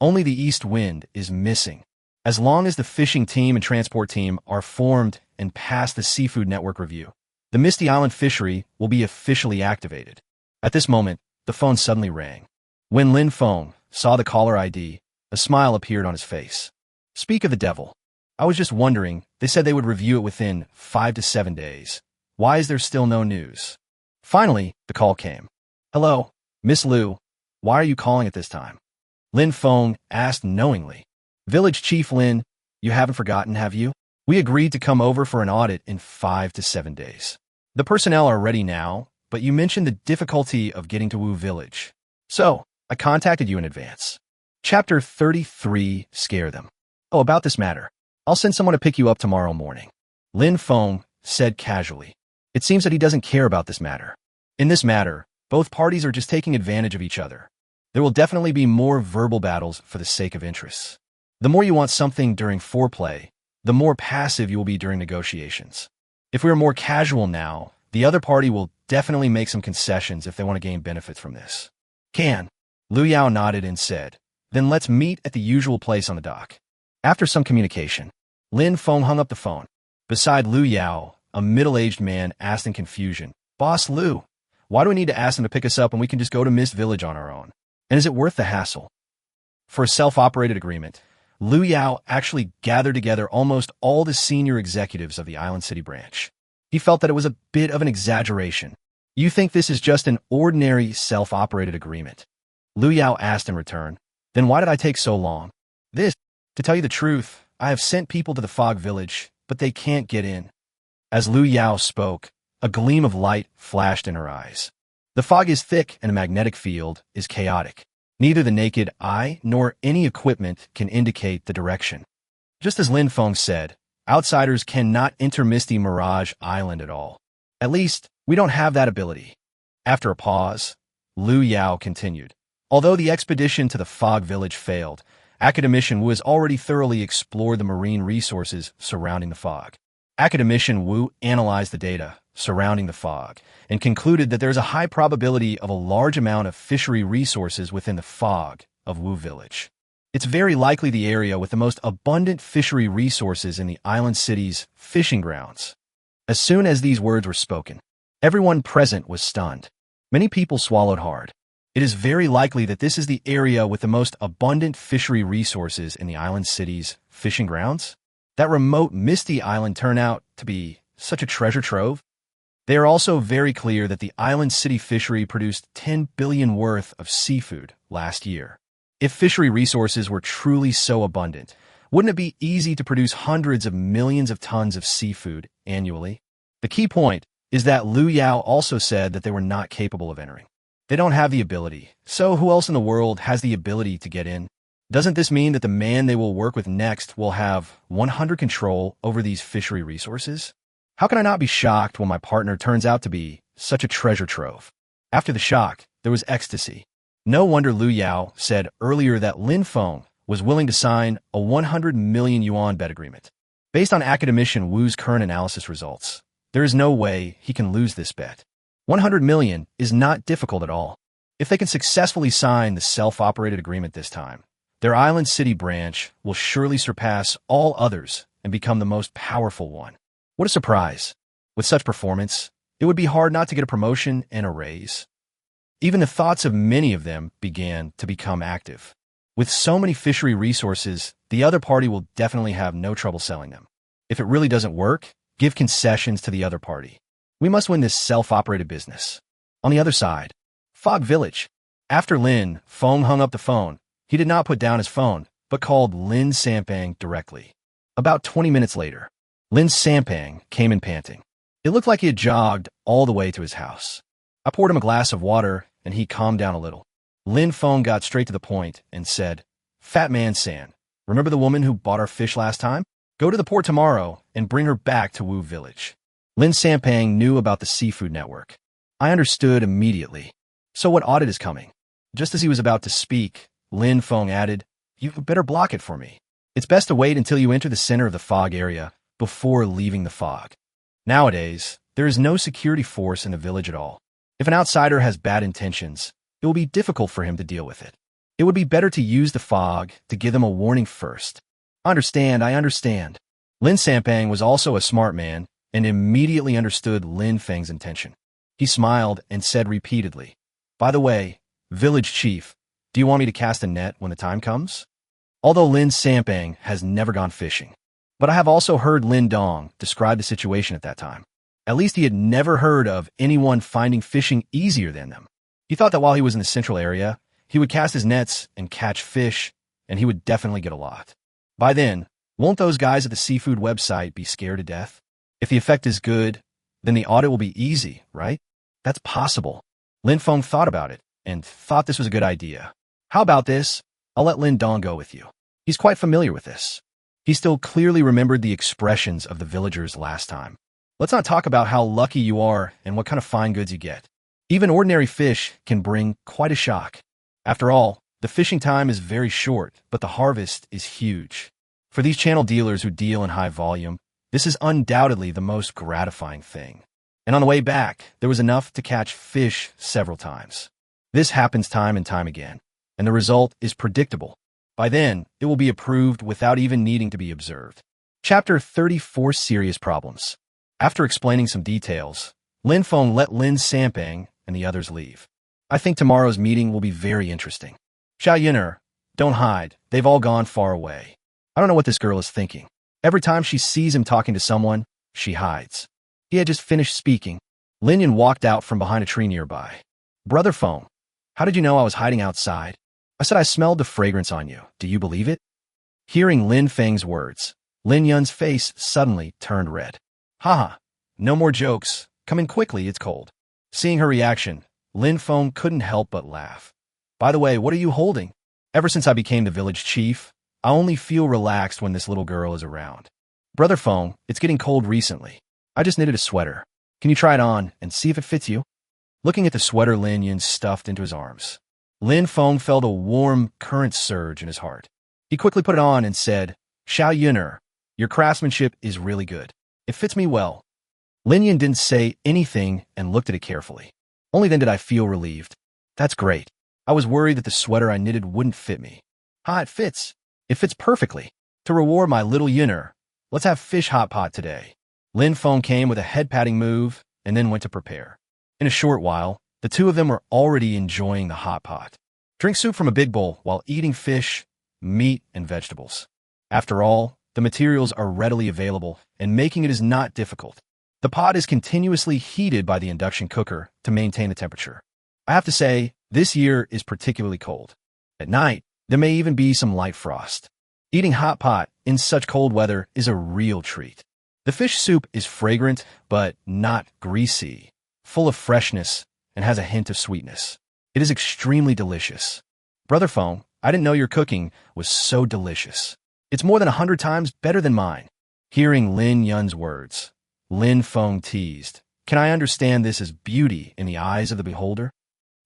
only the east wind is missing. As long as the fishing team and transport team are formed and pass the seafood network review, the Misty Island fishery will be officially activated. At this moment, the phone suddenly rang. When Lin Feng saw the caller ID, a smile appeared on his face. Speak of the devil. I was just wondering, they said they would review it within 5 to 7 days. Why is there still no news? Finally, the call came. Hello, Miss Liu. Why are you calling at this time? Lin Feng asked knowingly. Village Chief Lin, you haven't forgotten, have you? We agreed to come over for an audit in 5 to 7 days. The personnel are ready now, but you mentioned the difficulty of getting to Wu Village. So, I contacted you in advance. Chapter 33, Scare Them. Oh, about this matter. I'll send someone to pick you up tomorrow morning. Lin Feng said casually. It seems that he doesn't care about this matter. In this matter, both parties are just taking advantage of each other. There will definitely be more verbal battles for the sake of interests. The more you want something during foreplay, the more passive you will be during negotiations. If we are more casual now, the other party will definitely make some concessions if they want to gain benefits from this. Can. Liu Yao nodded and said, then let's meet at the usual place on the dock. After some communication, Lin Feng hung up the phone. Beside Liu Yao, a middle-aged man asked in confusion, Boss Liu, why do we need to ask them to pick us up when we can just go to Mist Village on our own? And is it worth the hassle? For a self-operated agreement, Liu Yao actually gathered together almost all the senior executives of the Island City branch. He felt that it was a bit of an exaggeration. You think this is just an ordinary self-operated agreement? Liu Yao asked in return. Then why did I take so long? To tell you the truth, I have sent people to the Fog Village, but they can't get in. As Liu Yao spoke, a gleam of light flashed in her eyes. The fog is thick and the magnetic field is chaotic. Neither the naked eye nor any equipment can indicate the direction. Just as Lin Feng said, outsiders cannot enter Misty Mirage Island at all. At least, we don't have that ability. After a pause, Liu Yao continued. Although the expedition to the fog village failed, Academician Wu has already thoroughly explored the marine resources surrounding the fog. Academician Wu analyzed the data surrounding the fog and concluded that there is a high probability of a large amount of fishery resources within the fog of Wu village. It's very likely the area with the most abundant fishery resources in the island city's fishing grounds. As soon as these words were spoken, everyone present was stunned. Many people swallowed hard. It is very likely that this is the area with the most abundant fishery resources in the island city's fishing grounds. That remote, misty island turned out to be such a treasure trove. They are also very clear that the island city fishery produced 10 billion worth of seafood last year. If fishery resources were truly so abundant, wouldn't it be easy to produce hundreds of millions of tons of seafood annually? The key point is that Liu Yao also said that they were not capable of entering. They don't have the ability, so who else in the world has the ability to get in? Doesn't this mean that the man they will work with next will have 100% control over these fishery resources? How can I not be shocked when my partner turns out to be such a treasure trove? After the shock, there was ecstasy. No wonder Liu Yao said earlier that Lin Feng was willing to sign a 100 million yuan bet agreement. Based on Academician Wu's current analysis results, there is no way he can lose this bet. 100 million is not difficult at all. If they can successfully sign the self-operated agreement this time, their island city branch will surely surpass all others and become the most powerful one. What a surprise. With such performance, it would be hard not to get a promotion and a raise. Even the thoughts of many of them began to become active. With so many fishery resources, the other party will definitely have no trouble selling them. If it really doesn't work, give concessions to the other party. We must win this self-operated business. On the other side, Fog Village. After Lin Feng hung up the phone, he did not put down his phone, but called Lin Sampang directly. About 20 minutes later, Lin Sampang came in panting. It looked like he had jogged all the way to his house. I poured him a glass of water, and he calmed down a little. Lin Feng got straight to the point and said, "Fat Man San, remember the woman who bought our fish last time? Go to the port tomorrow and bring her back to Wu Village." Lin Sampang knew about the seafood network. I understood immediately. So what audit is coming? Just as he was about to speak, Lin Feng added, "You better block it for me. It's best to wait until you enter the center of the fog area before leaving the fog." Nowadays, there is no security force in the village at all. If an outsider has bad intentions, it will be difficult for him to deal with it. It would be better to use the fog to give them a warning first. I understand. Lin Sampang was also a smart man and immediately understood Lin Feng's intention. He smiled and said repeatedly, "By the way, village chief, do you want me to cast a net when the time comes?" Although Lin Sampang has never gone fishing, but I have also heard Lin Dong describe the situation at that time. At least he had never heard of anyone finding fishing easier than them. He thought that while he was in the central area, he would cast his nets and catch fish, and he would definitely get a lot. By then, won't those guys at the seafood website be scared to death? If the effect is good, then the audit will be easy, right? That's possible. Lin Feng thought about it and thought this was a good idea. How about this? I'll let Lin Dong go with you. He's quite familiar with this. He still clearly remembered the expressions of the villagers last time. Let's not talk about how lucky you are and what kind of fine goods you get. Even ordinary fish can bring quite a shock. After all, the fishing time is very short, but the harvest is huge. For these channel dealers who deal in high volume, this is undoubtedly the most gratifying thing. And on the way back, there was enough to catch fish several times. This happens time and time again, and the result is predictable. By then, it will be approved without even needing to be observed. Chapter 34: Serious Problems. After explaining some details, Lin Feng let Lin Sampang and the others leave. I think tomorrow's meeting will be very interesting. Xiao Yin'er, don't hide. They've all gone far away. I don't know what this girl is thinking. Every time she sees him talking to someone, she hides. He had just finished speaking. Lin Yan walked out from behind a tree nearby. "Brother Feng, how did you know I was hiding outside? I said I smelled the fragrance on you. Do you believe it?" Hearing Lin Feng's words, Lin Yan's face suddenly turned red. "Haha, no more jokes. Come in quickly, it's cold." Seeing her reaction, Lin Feng couldn't help but laugh. "By the way, what are you holding?" "Ever since I became the village chief, I only feel relaxed when this little girl is around." "Brother Feng, it's getting cold recently. I just knitted a sweater. Can you try it on and see if it fits you?" Looking at the sweater Lin Yan stuffed into his arms, Lin Feng felt a warm current surge in his heart. He quickly put it on and said, "Xiao Yuner, your craftsmanship is really good. It fits me well." Lin Yun didn't say anything and looked at it carefully. Only then did I feel relieved. That's great. I was worried that the sweater I knitted wouldn't fit me. It fits. It fits perfectly. To reward my little Yuner, let's have fish hot pot today. Lin Feng came with a head-patting move and then went to prepare. In a short while, the two of them were already enjoying the hot pot. Drink soup from a big bowl while eating fish, meat, and vegetables. After all, the materials are readily available, and making it is not difficult. The pot is continuously heated by the induction cooker to maintain the temperature. I have to say, this year is particularly cold. At night, there may even be some light frost. Eating hot pot in such cold weather is a real treat. The fish soup is fragrant, but not greasy, full of freshness, and has a hint of sweetness. It is extremely delicious. Brother Feng, I didn't know your cooking was so delicious. It's more than 100 times better than mine. Hearing Lin Yun's words, Lin Feng teased, "Can I understand this as beauty in the eyes of the beholder?"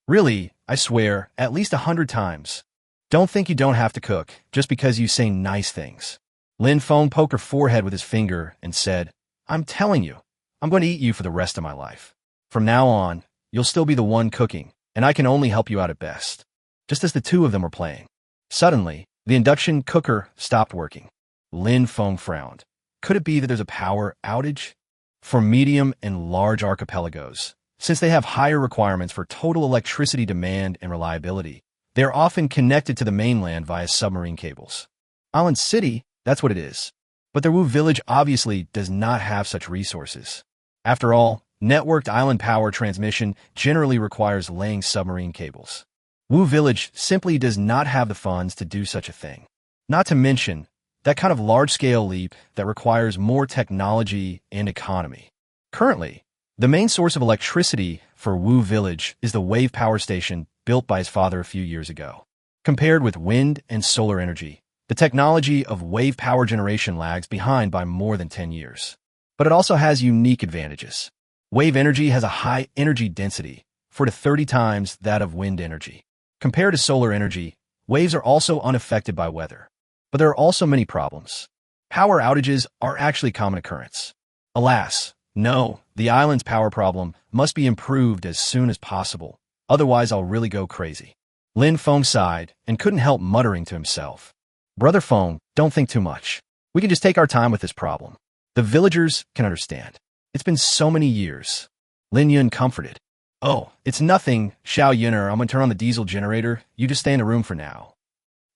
"Really, I swear, at least 100 times. Don't think you don't have to cook just because you say nice things." Lin Feng poked her forehead with his finger and said, "I'm telling you, I'm going to eat you for the rest of my life. From now on, you'll still be the one cooking, and I can only help you out at best." Just as the two of them were playing, suddenly, the induction cooker stopped working. Lin Feng frowned. Could it be that there's a power outage? For medium and large archipelagos, since they have higher requirements for total electricity demand and reliability, they are often connected to the mainland via submarine cables. Island City, that's what it is. But their Wu village obviously does not have such resources. After all, networked island power transmission generally requires laying submarine cables. Wu village simply does not have the funds to do such a thing. Not to mention, that kind of large-scale leap that requires more technology and economy. Currently, the main source of electricity for Wu village is the wave power station built by his father a few years ago. Compared with wind and solar energy, the technology of wave power generation lags behind by more than 10 years. But it also has unique advantages. Wave energy has a high energy density, 4 to 30 times that of wind energy. Compared to solar energy, waves are also unaffected by weather. But there are also many problems. Power outages are actually a common occurrence. Alas, no, the island's power problem must be improved as soon as possible. Otherwise, I'll really go crazy. Lin Feng sighed and couldn't help muttering to himself. Brother Feng, don't think too much. We can just take our time with this problem. The villagers can understand. It's been so many years. Lin Yun comforted. "Oh, it's nothing, Xiao Yuner. I'm going to turn on the diesel generator. You just stay in the room for now."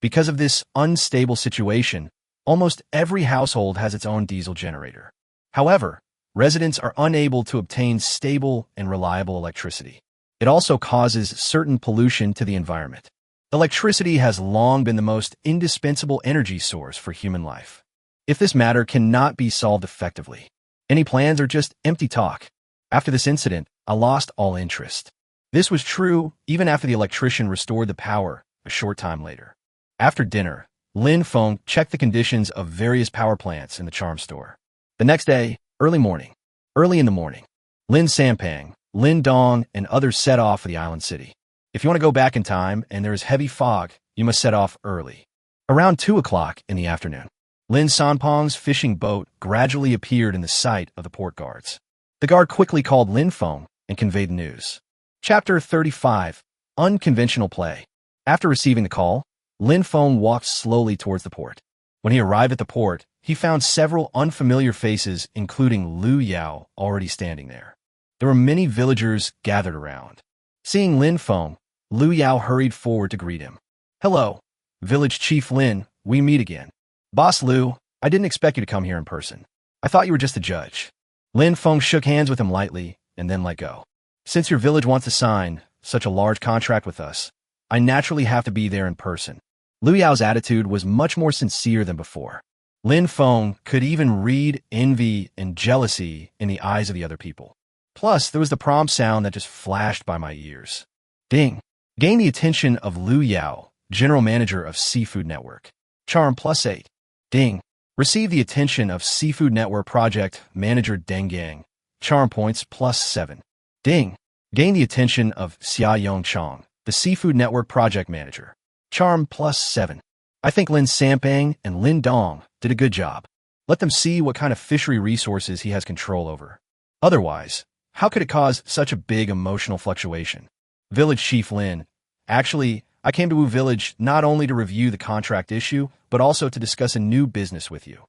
Because of this unstable situation, almost every household has its own diesel generator. However, residents are unable to obtain stable and reliable electricity. It also causes certain pollution to the environment. Electricity has long been the most indispensable energy source for human life. If this matter cannot be solved effectively, any plans are just empty talk. After this incident, I lost all interest. This was true even after the electrician restored the power a short time later. After dinner, Lin Feng checked the conditions of various power plants in the charm store. The next day, early in the morning, Lin Sampang, Lin Dong, and others set off for the island city. If you want to go back in time and there is heavy fog, you must set off early. Around 2 o'clock in the afternoon, Lin Sanpong's fishing boat gradually appeared in the sight of the port guards. The guard quickly called Lin Feng and conveyed the news. Chapter 35, Unconventional Play. After receiving the call, Lin Feng walked slowly towards the port. When he arrived at the port, he found several unfamiliar faces, including Lu Yao, already standing there. There were many villagers gathered around. Seeing Lin Feng, Lu Yao hurried forward to greet him. "Hello, Village Chief Lin, we meet again. Boss Lu, I didn't expect you to come here in person. I thought you were just a judge." Lin Feng shook hands with him lightly and then let go. "Since your village wants to sign such a large contract with us, I naturally have to be there in person." Lu Yao's attitude was much more sincere than before. Lin Feng could even read envy and jealousy in the eyes of the other people. Plus, there was the prompt sound that just flashed by my ears. Ding. Gain the attention of Lu Yao, General Manager of Seafood Network. Charm +8. Ding. Receive the attention of Seafood Network Project Manager Deng Yang. Charm points +7. Ding. Gain the attention of Xia Yongchang, the Seafood Network project manager. Charm +7. I think Lin Sampang and Lin Dong did a good job. Let them see what kind of fishery resources he has control over. Otherwise, how could it cause such a big emotional fluctuation? Village Chief Lin. Actually, I came to Wu Village not only to review the contract issue, but also to discuss a new business with you.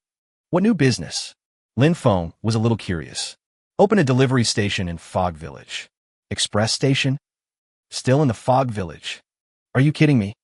What new business? Lin Feng was a little curious. Open a delivery station in Fog Village. Express station? Still in the Fog Village. Are you kidding me?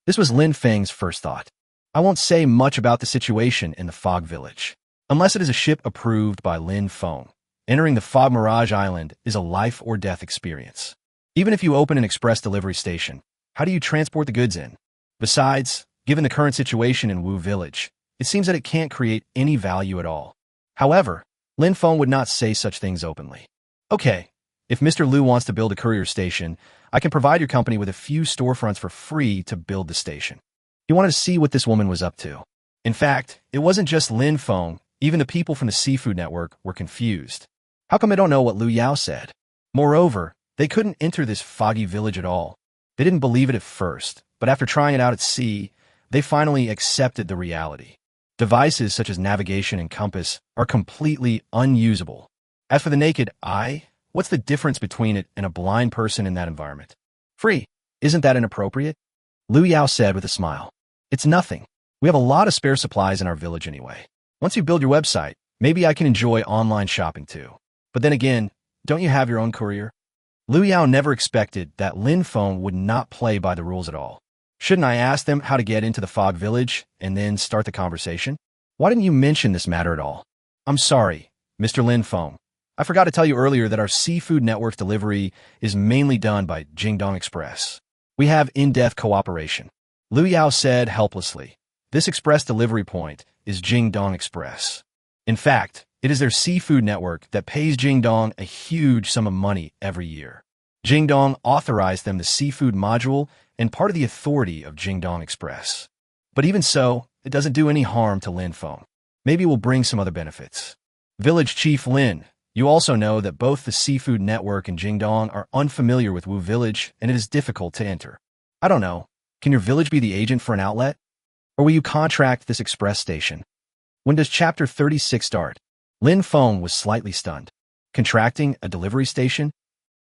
This was Lin Feng's first thought. I won't say much about the situation in the Fog Village, unless it is a ship approved by Lin Feng. Entering the Fog Mirage Island is a life-or-death experience. Even if you open an express delivery station, how do you transport the goods in? Besides, given the current situation in Wu Village, it seems that it can't create any value at all. However, Lin Feng would not say such things openly. Okay, if Mr. Liu wants to build a courier station, I can provide your company with a few storefronts for free to build the station. He wanted to see what this woman was up to. In fact, it wasn't just Lin Feng, even the people from the Seafood Network were confused. How come they don't know what Liu Yao said? Moreover, they couldn't enter this foggy village at all. They didn't believe it at first, but after trying it out at sea, they finally accepted the reality. Devices such as navigation and compass are completely unusable. As for the naked eye, what's the difference between it and a blind person in that environment? Free. Isn't that inappropriate? Liu Yao said with a smile. It's nothing. We have a lot of spare supplies in our village anyway. Once you build your website, maybe I can enjoy online shopping too. But then again, don't you have your own courier? Liu Yao never expected that Lin Feng would not play by the rules at all. Shouldn't I ask them how to get into the Fog Village and then start the conversation? Why didn't you mention this matter at all? I'm sorry, Mr. Lin Feng. I forgot to tell you earlier that our Seafood Network's delivery is mainly done by Jingdong Express. We have in-depth cooperation. Liu Yao said helplessly. This express delivery point is Jingdong Express. In fact, it is their seafood network that pays Jingdong a huge sum of money every year. Jingdong authorized them the seafood module and part of the authority of Jingdong Express. But even so, it doesn't do any harm to Lin Feng. Maybe it will bring some other benefits. Village Chief Lin, you also know that both the Seafood Network and Jingdong are unfamiliar with Wu Village, and it is difficult to enter. I don't know. Can your village be the agent for an outlet? Or will you contract this express station? When does Chapter 36 start? Lin Feng was slightly stunned. Contracting a delivery station?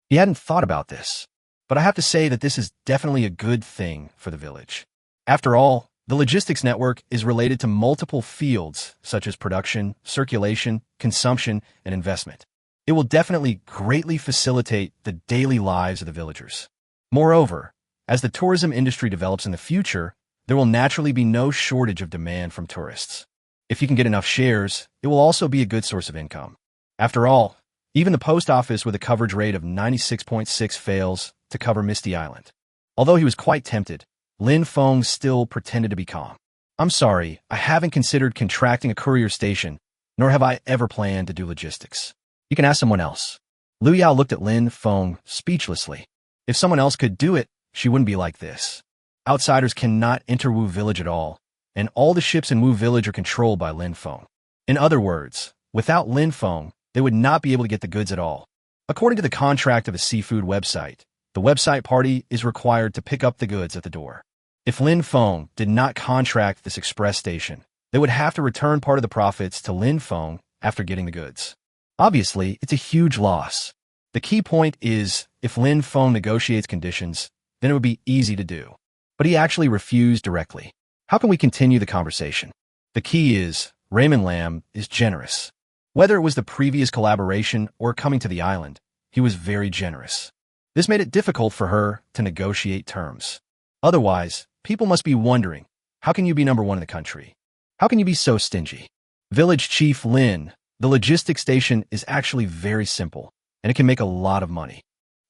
He hadn't thought about this. But I have to say that this is definitely a good thing for the village. After all, the logistics network is related to multiple fields such as production, circulation, consumption, and investment. It will definitely greatly facilitate the daily lives of the villagers. Moreover, as the tourism industry develops in the future, there will naturally be no shortage of demand from tourists. If you can get enough shares, it will also be a good source of income. After all, even the post office with a coverage rate of 96.6 fails to cover Misty Island. Although he was quite tempted, Lin Feng still pretended to be calm. I'm sorry, I haven't considered contracting a courier station, nor have I ever planned to do logistics. You can ask someone else. Liu Yao looked at Lin Feng speechlessly. If someone else could do it, she wouldn't be like this. Outsiders cannot enter Wu Village at all, and all the ships in Wu Village are controlled by Lin Feng. In other words, without Lin Feng, they would not be able to get the goods at all. According to the contract of a seafood website, the website party is required to pick up the goods at the door. If Lin Feng did not contract this express station, they would have to return part of the profits to Lin Feng after getting the goods. Obviously, it's a huge loss. The key point is, if Lin Feng negotiates conditions, then it would be easy to do. But he actually refused directly. How can we continue the conversation? The key is, Raymond Lam is generous. Whether it was the previous collaboration or coming to the island, he was very generous. This made it difficult for her to negotiate terms. Otherwise, people must be wondering, how can you be number one in the country? How can you be so stingy? Village Chief Lin, the logistics station is actually very simple, and it can make a lot of money.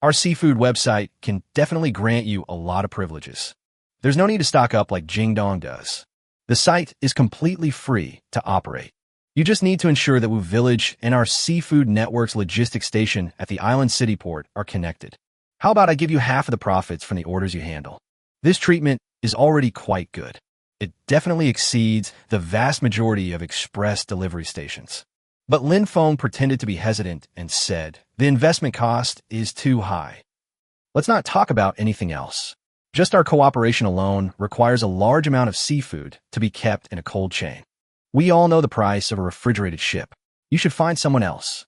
Our seafood website can definitely grant you a lot of privileges. There's no need to stock up like Jingdong does. The site is completely free to operate. You just need to ensure that Wu Village and our Seafood Network's logistics station at the island city port are connected. How about I give you half of the profits from the orders you handle? This treatment is already quite good. It definitely exceeds the vast majority of express delivery stations. But Lin Feng pretended to be hesitant and said, the investment cost is too high. Let's not talk about anything else. Just our cooperation alone requires a large amount of seafood to be kept in a cold chain. We all know the price of a refrigerated ship. You should find someone else.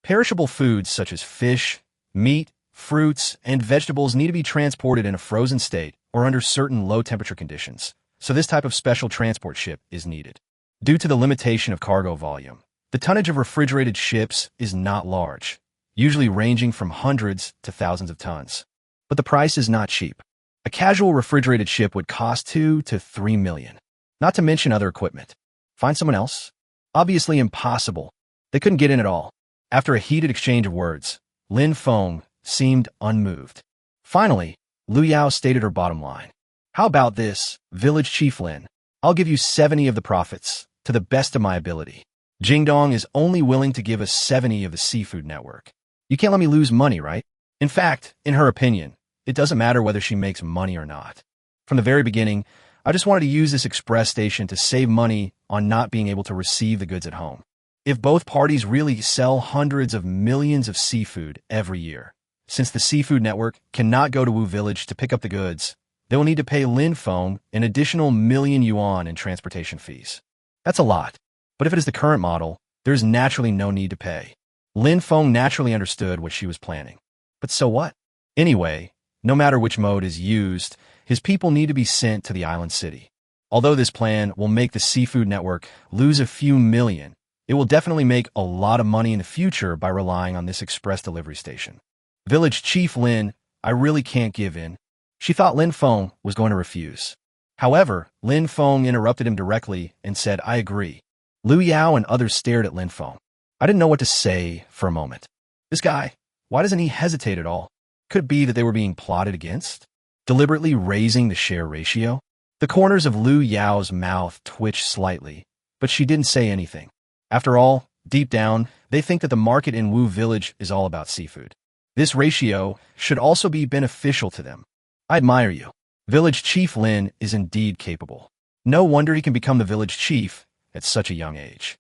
Perishable foods such as fish, meat, fruits, and vegetables need to be transported in a frozen state or under certain low-temperature conditions, so this type of special transport ship is needed. Due to the limitation of cargo volume, the tonnage of refrigerated ships is not large, usually ranging from hundreds to thousands of tons. But the price is not cheap. A casual refrigerated ship would cost 2 to 3 million, not to mention other equipment. Find someone else? Obviously impossible. They couldn't get in at all. After a heated exchange of words, Feng seemed unmoved. Finally, Lu Yao stated her bottom line. How about this, village chief Lin? I'll give you 70 of the profits, to the best of my ability. Jingdong is only willing to give us 70 of the seafood network. You can't let me lose money, right? In fact, in her opinion, it doesn't matter whether she makes money or not. From the very beginning, I just wanted to use this express station to save money on not being able to receive the goods at home. If both parties really sell hundreds of millions of seafood every year, since the seafood network cannot go to Wu Village to pick up the goods, they will need to pay Feng an additional million yuan in transportation fees. That's a lot, but if it is the current model, there is naturally no need to pay. Feng naturally understood what she was planning. But so what? Anyway, no matter which mode is used, his people need to be sent to the island city. Although this plan will make the seafood network lose a few million, it will definitely make a lot of money in the future by relying on this express delivery station. Village Chief Lin, I really can't give in. She thought Feng was going to refuse. However, Feng interrupted him directly and said, I agree. Lu Yao and others stared at Feng. I didn't know what to say for a moment. This guy, why doesn't he hesitate at all? Could it be that they were being plotted against? Deliberately raising the share ratio? The corners of Lu Yao's mouth twitched slightly, but she didn't say anything. After all, deep down, they think that the market in Wu Village is all about seafood. This ratio should also be beneficial to them. I admire you. Village Chief Lin is indeed capable. No wonder he can become the village chief at such a young age.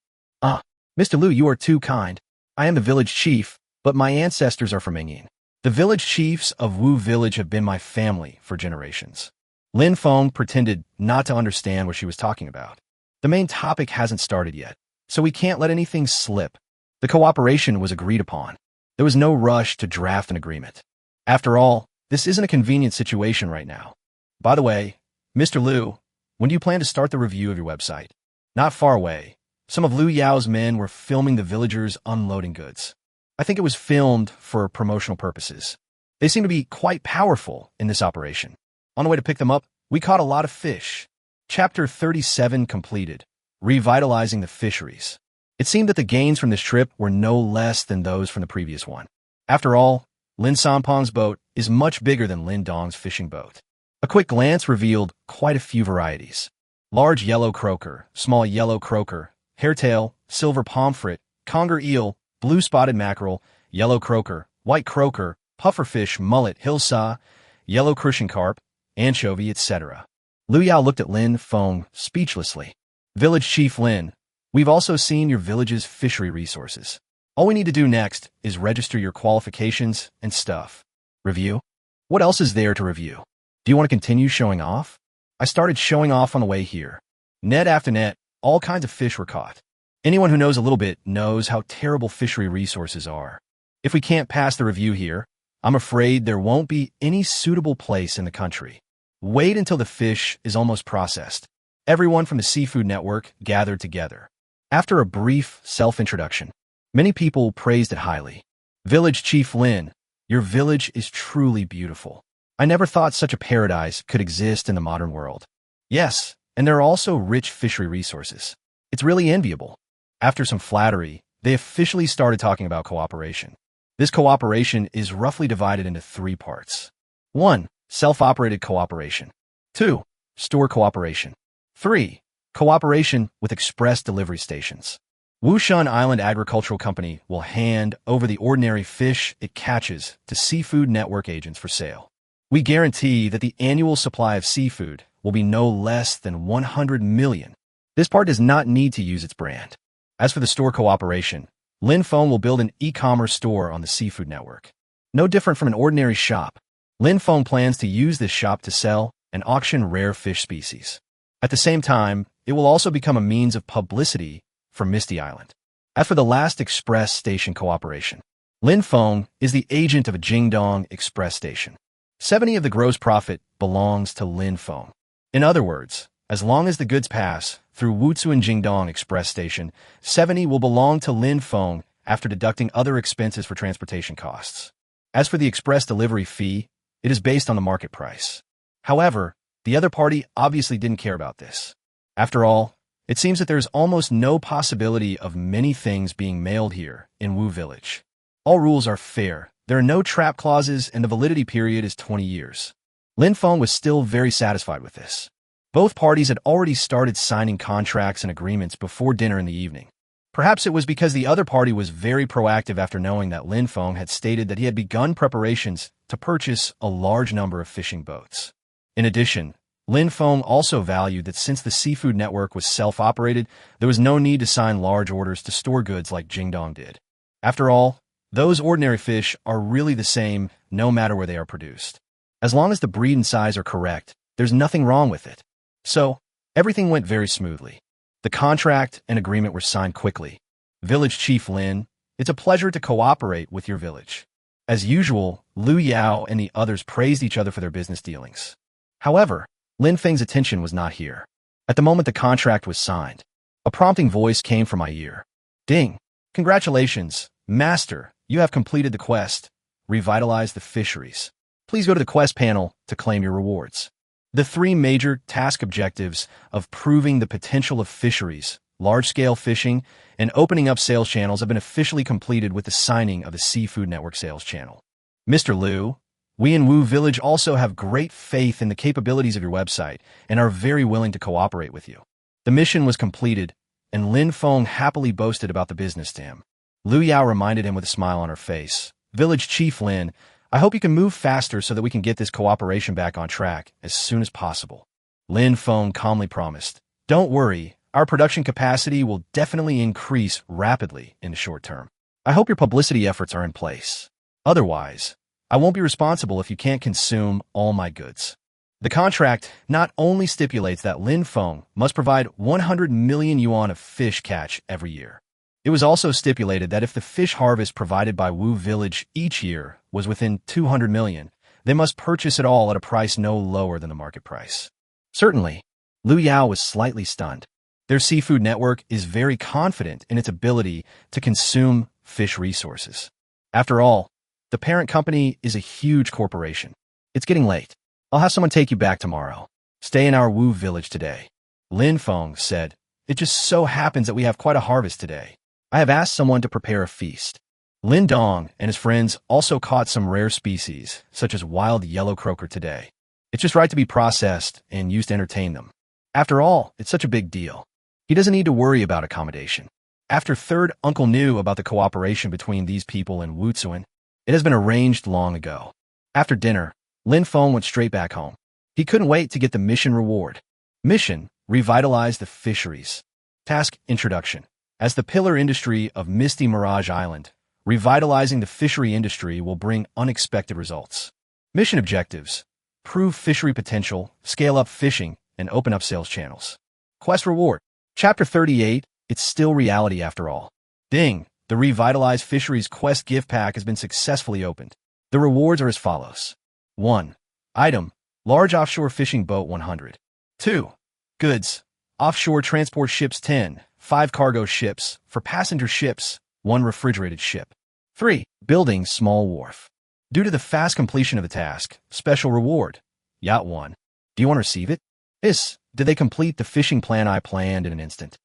Mr. Lu, you are too kind. I am the village chief, but my ancestors are from England. The village chiefs of Wu Village have been my family for generations. Feng pretended not to understand what she was talking about. The main topic hasn't started yet, so we can't let anything slip. The cooperation was agreed upon. There was no rush to draft an agreement. After all, this isn't a convenient situation right now. By the way, Mr. Lu, when do you plan to start the review of your website? Not far away. Some of Lu Yao's men were filming the villagers unloading goods. I think it was filmed for promotional purposes. They seem to be quite powerful in this operation. On the way to pick them up, we caught a lot of fish. Chapter 37 completed, revitalizing the fisheries. It seemed that the gains from this trip were no less than those from the previous one. After all, Lin Sanpong's boat is much bigger than Lin Dong's fishing boat. A quick glance revealed quite a few varieties. Large yellow croaker, small yellow croaker, hairtail, silver pomfret, conger eel, blue spotted mackerel, yellow croaker, white croaker, pufferfish, mullet, hillsa, yellow crucian carp, anchovy, etc. Lu Yao looked at Feng speechlessly. Village Chief Lin, we've also seen your village's fishery resources. All we need to do next is register your qualifications and stuff. Review? What else is there to review? Do you want to continue showing off? I started showing off on the way here. Net after net, all kinds of fish were caught. Anyone who knows a little bit knows how terrible fishery resources are. If we can't pass the review here, I'm afraid there won't be any suitable place in the country. Wait until the fish is almost processed. Everyone from the seafood network gathered together. After a brief self-introduction, many people praised it highly. Village Chief Lin, your village is truly beautiful. I never thought such a paradise could exist in the modern world. Yes, and there are also rich fishery resources. It's really enviable. After some flattery, they officially started talking about cooperation. This cooperation is roughly divided into 3 parts. 1. Self-operated cooperation. 2. Store cooperation. 3. Cooperation with express delivery stations. Wushan Island Agricultural Company will hand over the ordinary fish it catches to seafood network agents for sale. We guarantee that the annual supply of seafood will be no less than 100 million. This part does not need to use its brand. As for the store cooperation, Feng will build an e-commerce store on the seafood network. No different from an ordinary shop. Lin Feng plans to use this shop to sell and auction rare fish species. At the same time, it will also become a means of publicity for Misty Island. As for the last express station cooperation, Lin Feng is the agent of a Jingdong express station. 70% of the gross profit belongs to Lin Feng. In other words, as long as the goods pass through Wutsuan Jingdong express station, 70% will belong to Lin Feng after deducting other expenses for transportation costs. As for the express delivery fee, it is based on the market price. However, the other party obviously didn't care about this. After all, it seems that there is almost no possibility of many things being mailed here in Wu Village. All rules are fair, there are no trap clauses, and the validity period is 20 years. Lin Feng was still very satisfied with this. Both parties had already started signing contracts and agreements before dinner in the evening. Perhaps it was because the other party was very proactive after knowing that Lin Feng had stated that he had begun preparations to purchase a large number of fishing boats. In addition, Lin Feng also valued that since the seafood network was self-operated, there was no need to sign large orders to store goods like Jingdong did. After all, those ordinary fish are really the same no matter where they are produced. As long as the breed and size are correct, there's nothing wrong with it. So, everything went very smoothly. The contract and agreement were signed quickly. Village Chief Lin, it's a pleasure to cooperate with your village. As usual, Lu Yao and the others praised each other for their business dealings. However, Lin Feng's attention was not here. At the moment the contract was signed, a prompting voice came from my ear. Ding! Congratulations, Master, you have completed the quest. Revitalize the fisheries. Please go to the quest panel to claim your rewards. The 3 major task objectives of proving the potential of fisheries, large-scale fishing, and opening up sales channels have been officially completed with the signing of the Seafood Network sales channel. Mr. Liu, we in Wu Village also have great faith in the capabilities of your website and are very willing to cooperate with you. The mission was completed, and Lin Feng happily boasted about the business to him. Lu Yao reminded him with a smile on her face. Village Chief Lin, I hope you can move faster so that we can get this cooperation back on track as soon as possible. Lin Feng calmly promised. Don't worry, our production capacity will definitely increase rapidly in the short term. I hope your publicity efforts are in place. Otherwise, I won't be responsible if you can't consume all my goods. The contract not only stipulates that Lin Feng must provide 100 million yuan of fish catch every year. It was also stipulated that if the fish harvest provided by Wu Village each year was within 200 million, they must purchase it all at a price no lower than the market price. Certainly, Lu Yao was slightly stunned. Their seafood network is very confident in its ability to consume fish resources. After all, the parent company is a huge corporation. It's getting late. I'll have someone take you back tomorrow. Stay in our Wu Village today. Lin Feng said, It just so happens that we have quite a harvest today. I have asked someone to prepare a feast. Lin Dong and his friends also caught some rare species, such as wild yellow croaker today. It's just right to be processed and used to entertain them. After all, it's such a big deal. He doesn't need to worry about accommodation. After third uncle knew about the cooperation between these people and Wutsuan, it has been arranged long ago. After dinner, Lin Feng went straight back home. He couldn't wait to get the mission reward. Mission, revitalize the fisheries. Task, introduction. As the pillar industry of Misty Mirage Island, revitalizing the fishery industry will bring unexpected results. Mission objectives. Prove fishery potential, scale up fishing, and open up sales channels. Quest reward. Chapter 38, it's still reality after all. Ding, the Revitalize Fisheries Quest gift pack has been successfully opened. The rewards are as follows. 1. Item, large offshore fishing boat 100. 2. Goods, offshore transport ships 10, 5 cargo ships, for passenger ships, 1 refrigerated ship. 3. Building small wharf. Due to the fast completion of the task, special reward, Yacht 1. Do you want to receive it? Did they complete the fishing plan I planned in an instant?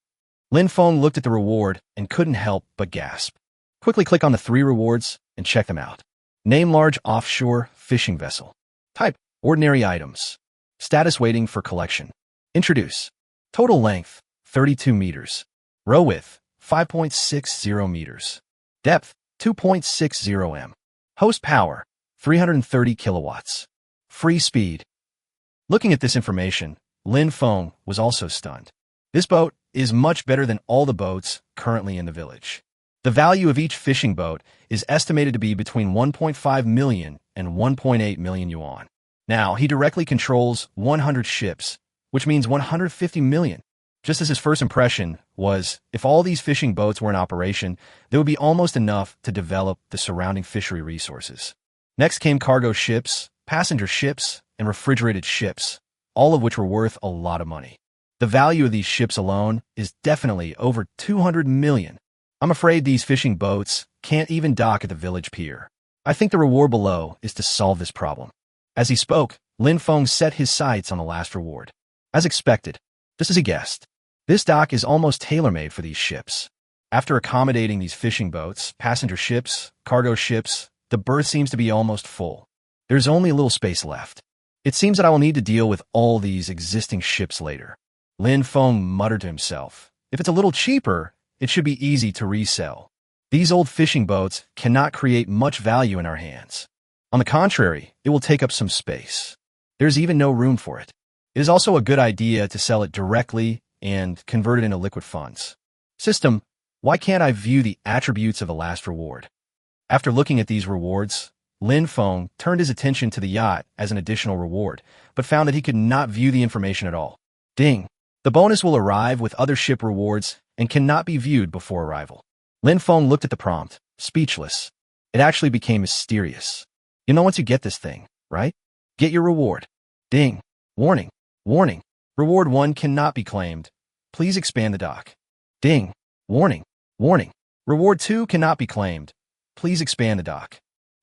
Lin Feng looked at the reward and couldn't help but gasp. Quickly click on the 3 rewards and check them out. Name large offshore fishing vessel. Type, ordinary items. Status waiting for collection. Introduce. Total length, 32 meters. Row width, 5.60 meters. Depth, 2.60 m. Host power, 330 kilowatts. Free speed. Looking at this information, Lin Feng was also stunned. This boat is much better than all the boats currently in the village. The value of each fishing boat is estimated to be between 1.5 million and and 1.8 million yuan. Now, he directly controls 100 ships, which means 150 million. Just as his first impression was, if all these fishing boats were in operation, there would be almost enough to develop the surrounding fishery resources. Next came cargo ships, passenger ships, and refrigerated ships, all of which were worth a lot of money. The value of these ships alone is definitely over 200 million. I'm afraid these fishing boats can't even dock at the village pier. I think the reward below is to solve this problem. As he spoke, Feng set his sights on the last reward. As expected, just as he guessed, this dock is almost tailor-made for these ships. After accommodating these fishing boats, passenger ships, cargo ships, the berth seems to be almost full. There's only a little space left. It seems that I will need to deal with all these existing ships later. Feng muttered to himself. If it's a little cheaper, it should be easy to resell. These old fishing boats cannot create much value in our hands. On the contrary, it will take up some space. There's even no room for it. It is also a good idea to sell it directly and convert it into liquid funds. System, why can't I view the attributes of the last reward? After looking at these rewards, Feng turned his attention to the yacht as an additional reward, but found that he could not view the information at all. Ding! The bonus will arrive with other ship rewards and cannot be viewed before arrival. Feng looked at the prompt, speechless. It actually became mysterious. You know once you get this thing, right? Get your reward. Ding! Warning! Warning! Reward 1 cannot be claimed. Please expand the dock. Ding! Warning! Warning! Reward 2 cannot be claimed. Please expand the dock.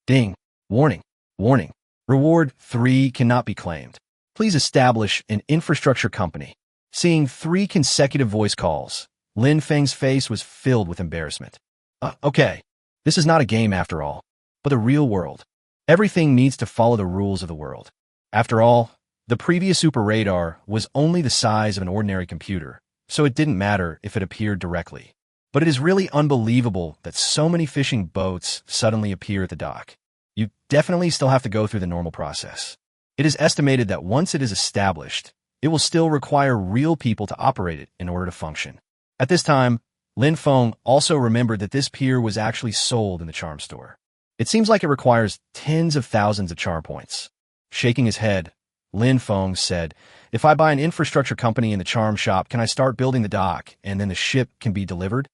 Ding! Warning! Warning! Reward 3 cannot be claimed. Please establish an infrastructure company. Seeing 3 consecutive voice calls, Feng's face was filled with embarrassment. Okay, this is not a game after all, but the real world. Everything needs to follow the rules of the world. After all, the previous super radar was only the size of an ordinary computer, so it didn't matter if it appeared directly. But it is really unbelievable that so many fishing boats suddenly appear at the dock. You definitely still have to go through the normal process. It is estimated that once it is established, it will still require real people to operate it in order to function. At this time, Feng also remembered that this pier was actually sold in the charm store. It seems like it requires tens of thousands of charm points. Shaking his head, Feng said, if I buy an infrastructure company in the charm shop, can I start building the dock and then the ship can be delivered?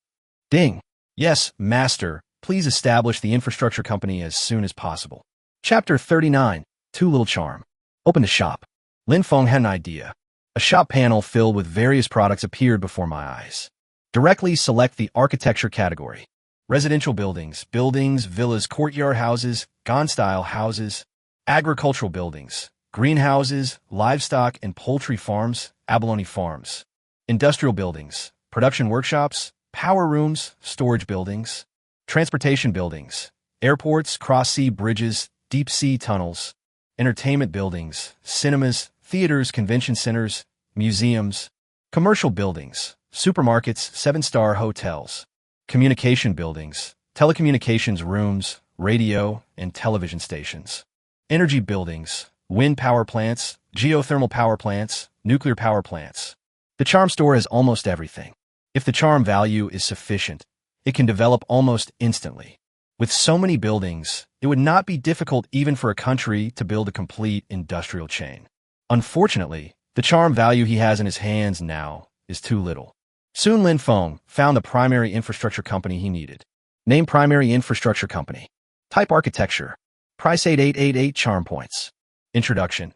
Ding! Yes, master. Please establish the infrastructure company as soon as possible. Chapter 39. Too Little Charm. Open the shop. Feng had an idea. A shop panel filled with various products appeared before my eyes. Directly select the architecture category. Residential buildings, villas, courtyard houses, Gan-style houses, agricultural buildings, greenhouses, livestock and poultry farms, abalone farms, industrial buildings, production workshops, power rooms, storage buildings, transportation buildings, airports, cross-sea bridges, deep-sea tunnels, entertainment buildings, cinemas, theaters, convention centers, museums, commercial buildings, supermarkets, 7-star hotels, communication buildings, telecommunications rooms, radio and television stations, energy buildings, wind power plants, geothermal power plants, nuclear power plants. The charm store has almost everything. If the charm value is sufficient, it can develop almost instantly. With so many buildings, it would not be difficult even for a country to build a complete industrial chain. Unfortunately, the charm value he has in his hands now is too little. Soon Feng found the primary infrastructure company he needed. Name primary infrastructure company. Type architecture. Price 8888 charm points. Introduction.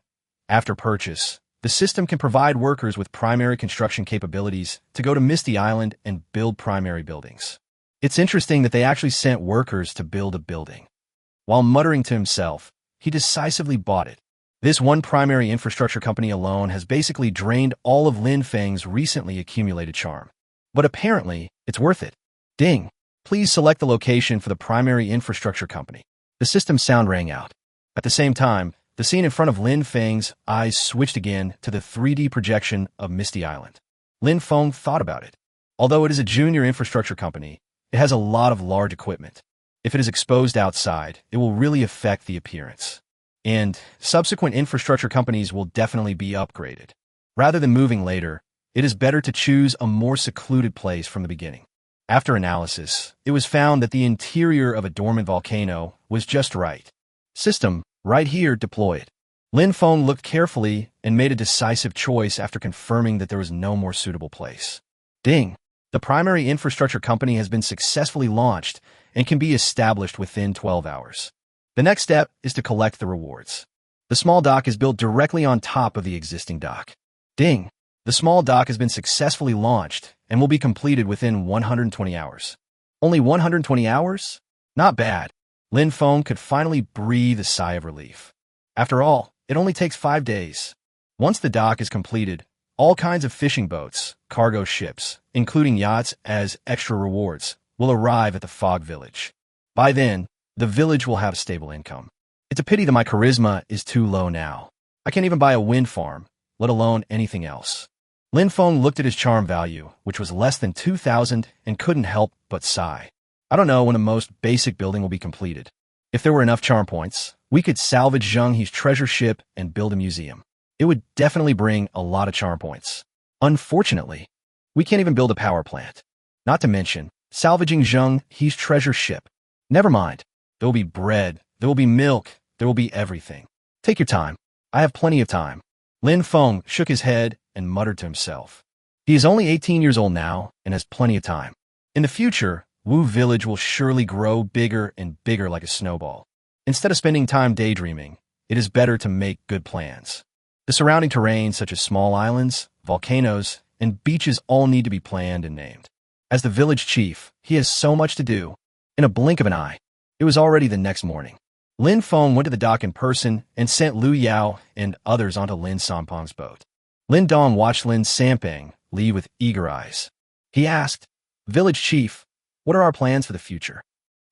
After purchase, the system can provide workers with primary construction capabilities to go to Misty Island and build primary buildings. It's interesting that they actually sent workers to build a building. While muttering to himself, he decisively bought it. This one primary infrastructure company alone has basically drained all of Feng's recently accumulated charm. But apparently, it's worth it. Ding! Please select the location for the primary infrastructure company. The system sound rang out. At the same time, the scene in front of Feng's eyes switched again to the 3D projection of Misty Island. Feng thought about it. Although it is a junior infrastructure company, it has a lot of large equipment. If it is exposed outside, it will really affect the appearance. And subsequent infrastructure companies will definitely be upgraded. Rather than moving later, it is better to choose a more secluded place from the beginning. After analysis, it was found that the interior of a dormant volcano was just right. System, Right here, deploy it. Lin Feng looked carefully and made a decisive choice after confirming that there was no more suitable place. Ding! The primary infrastructure company has been successfully launched and can be established within 12 hours. The next step is to collect the rewards. The small dock is built directly on top of the existing dock. Ding! The small dock has been successfully launched and will be completed within 120 hours. Only 120 hours? Not bad. Lin Feng could finally breathe a sigh of relief. After all, it only takes 5 days. Once the dock is completed, all kinds of fishing boats, cargo ships, including yachts as extra rewards, will arrive at the Fog Village. By then, the village will have a stable income. It's a pity that my charisma is too low now. I can't even buy a wind farm, let alone anything else. Lin Feng looked at his charm value, which was less than 2,000, and couldn't help but sigh. I don't know when the most basic building will be completed. If there were enough charm points, we could salvage Zheng He's treasure ship and build a museum. It would definitely bring a lot of charm points. Unfortunately, we can't even build a power plant. Not to mention, salvaging Zheng He's treasure ship. Never mind. There will be bread, there will be milk, there will be everything. Take your time. I have plenty of time. Lin Feng shook his head and muttered to himself. He is only 18 years old now and has plenty of time. In the future, Wu Village will surely grow bigger and bigger like a snowball. Instead of spending time daydreaming, it is better to make good plans. The surrounding terrain, such as small islands, volcanoes, and beaches all need to be planned and named. As the village chief, he has so much to do. In a blink of an eye, it was already the next morning. Lin Feng went to the dock in person and sent Lu Yao and others onto Lin Sampang's boat. Lin Dong watched Lin Sampang leave with eager eyes. He asked, "Village chief, what are our plans for the future?"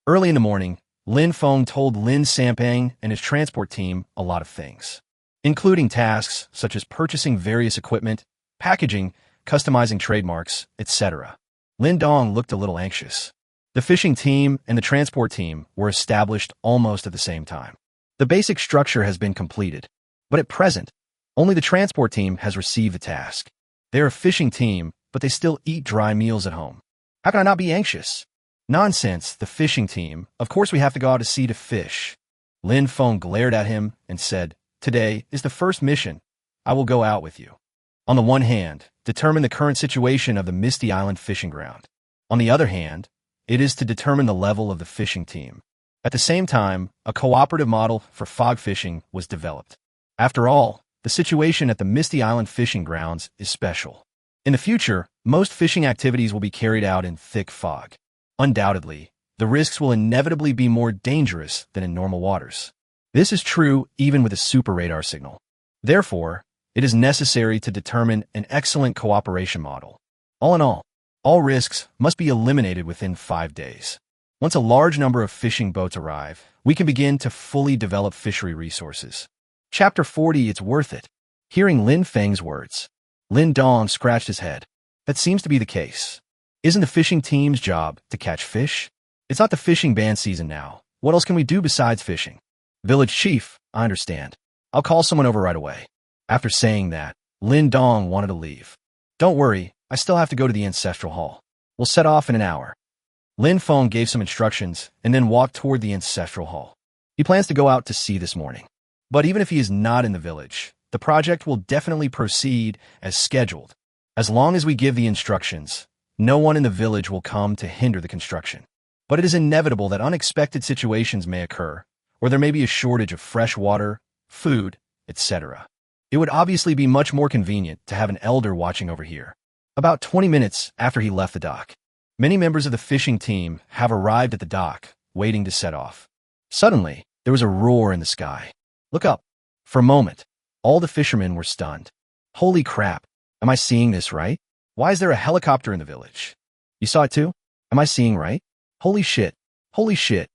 Early in the morning, Lin Feng told Lin Sampang and his transport team a lot of things, including tasks such as purchasing various equipment, packaging, customizing trademarks, etc. Lin Dong looked a little anxious. The fishing team and the transport team were established almost at the same time. The basic structure has been completed, but at present, only the transport team has received the task. They are a fishing team, but they still eat dry meals at home. How can I not be anxious? Nonsense, the fishing team. Of course we have to go out to sea to fish. Lin Feng glared at him and said, "Today is the first mission. I will go out with you. On the one hand, determine the current situation of the Misty Island fishing ground. On the other hand, it is to determine the level of the fishing team." At the same time, a cooperative model for fog fishing was developed. After all, the situation at the Misty Island fishing grounds is special. In the future, most fishing activities will be carried out in thick fog. Undoubtedly, the risks will inevitably be more dangerous than in normal waters. This is true even with a super radar signal. Therefore, it is necessary to determine an excellent cooperation model. All in all risks must be eliminated within 5 days. Once a large number of fishing boats arrive, we can begin to fully develop fishery resources. Chapter 40, It's worth it. Hearing Lin Feng's words, Lin Dong scratched his head. That seems to be the case. Isn't the fishing team's job to catch fish? It's not the fishing ban season now. What else can we do besides fishing? Village chief, I understand. I'll call someone over right away. After saying that, Lin Dong wanted to leave. Don't worry, I still have to go to the ancestral hall. We'll set off in an hour. Lin Feng gave some instructions and then walked toward the ancestral hall. He plans to go out to sea this morning. But even if he is not in the village, the project will definitely proceed as scheduled. As long as we give the instructions, no one in the village will come to hinder the construction. But it is inevitable that unexpected situations may occur, or there may be a shortage of fresh water, food, etc. It would obviously be much more convenient to have an elder watching over here. About 20 minutes after he left the dock, many members of the fishing team have arrived at the dock, waiting to set off. Suddenly, there was a roar in the sky. Look up. For a moment, all the fishermen were stunned. Holy crap, am I seeing this right? Why is there a helicopter in the village? You saw it too? Am I seeing right? Holy shit. Holy shit.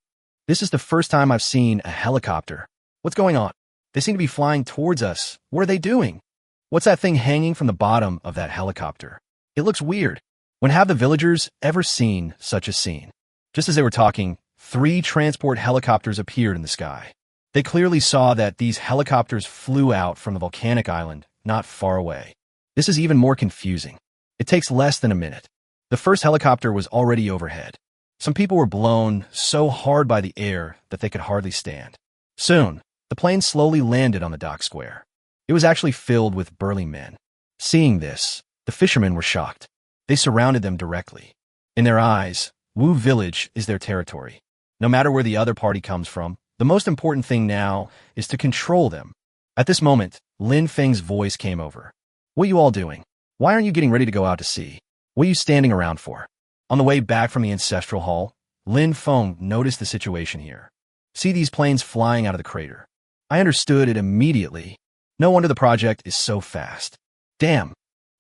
This is the first time I've seen a helicopter. What's going on? They seem to be flying towards us. What are they doing? What's that thing hanging from the bottom of that helicopter? It looks weird. When have the villagers ever seen such a scene? Just as they were talking, 3 transport helicopters appeared in the sky. They clearly saw that these helicopters flew out from the volcanic island not far away. This is even more confusing. It takes less than a minute. The first helicopter was already overhead. Some people were blown so hard by the air that they could hardly stand. Soon, The plane slowly landed on the dock square. It was actually filled with burly men. Seeing this, the fishermen were shocked. They surrounded them directly. In their eyes, Wu Village is their territory. No matter where the other party comes from, the most important thing now is to control them. At this moment, Lin Feng's voice came over. What are you all doing? Why aren't you getting ready to go out to sea? What are you standing around for? On the way back from the ancestral hall, Lin Feng noticed the situation here. See these planes flying out of the crater. I understood it immediately. No wonder the project is so fast. Damn,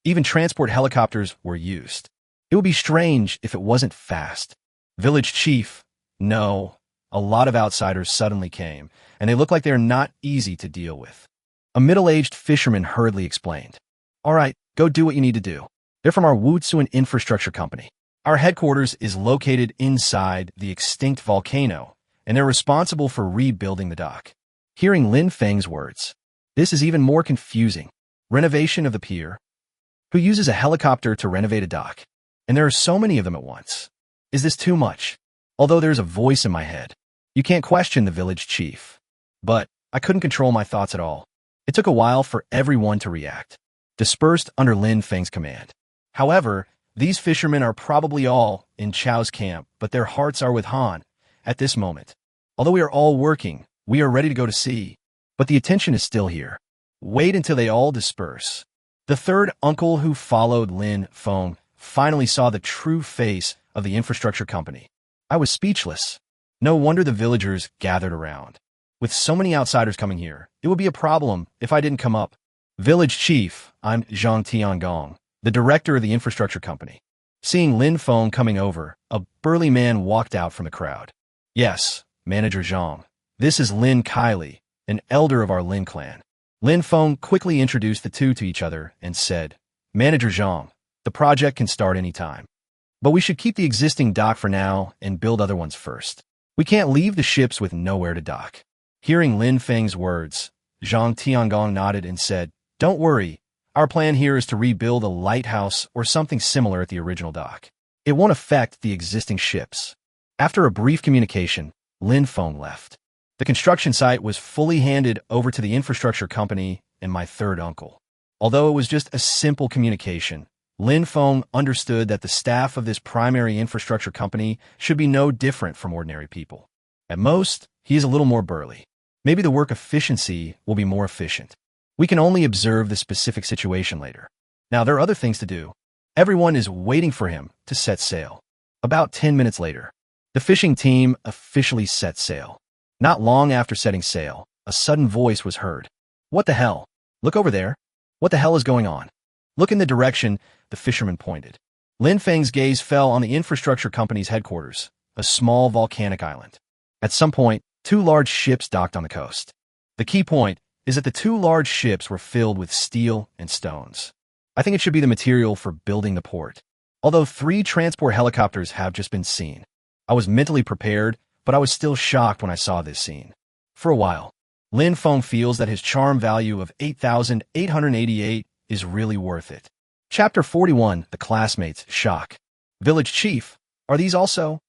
even transport helicopters were used. It would be strange if it wasn't fast. Village chief, no. A lot of outsiders suddenly came, and they look like they're not easy to deal with. A middle-aged fisherman hurriedly explained. All right, go do what you need to do. They're from our Wutsuan infrastructure company. Our headquarters is located inside the extinct volcano, and they're responsible for rebuilding the dock. Hearing Lin Feng's words, this is even more confusing. Renovation of the pier? Who uses a helicopter to renovate a dock? And there are so many of them at once. Is this too much? Although there's a voice in my head. You can't question the village chief. But I couldn't control my thoughts at all. It took a while for everyone to react, dispersed under Lin Feng's command. However, these fishermen are probably all in Chao's camp, but their hearts are with Han at this moment. Although we are all working, we are ready to go to sea, but the attention is still here. Wait until they all disperse. The third uncle who followed Lin Feng finally saw the true face of the infrastructure company. I was speechless. No wonder the villagers gathered around. With so many outsiders coming here, it would be a problem if I didn't come up. Village chief, I'm Zhang Tiangong, the director of the infrastructure company. Seeing Lin Feng coming over, a burly man walked out from the crowd. Yes, Manager Zhang. This is Lin Kylie, an elder of our Lin clan. Lin Feng quickly introduced the two to each other and said, Manager Zhang, the project can start any time. But we should keep the existing dock for now and build other ones first. We can't leave the ships with nowhere to dock. Hearing Lin Feng's words, Zhang Tiangong nodded and said, Don't worry. Our plan here is to rebuild a lighthouse or something similar at the original dock. It won't affect the existing ships. After a brief communication, Lin Feng left. The construction site was fully handed over to the infrastructure company and my third uncle. Although it was just a simple communication, Lin Feng understood that the staff of this primary infrastructure company should be no different from ordinary people. At most, he is a little more burly. Maybe the work efficiency will be more efficient. We can only observe the specific situation later. Now, there are other things to do. Everyone is waiting for him to set sail. About 10 minutes later, the fishing team officially set sail. Not long after setting sail, a sudden voice was heard. What the hell? Look over there. What the hell is going on? Look in the direction the fisherman pointed. Lin Feng's gaze fell on the infrastructure company's headquarters, a small volcanic island. At some point, two large ships docked on the coast. The key point is that the two large ships were filled with steel and stones. I think it should be the material for building the port. Although 3 transport helicopters have just been seen. I was mentally prepared, but I was still shocked when I saw this scene. For a while, Lin Feng feels that his charm value of 8,888 is really worth it. Chapter 41, The Classmates' Shock. Village Chief, are these also?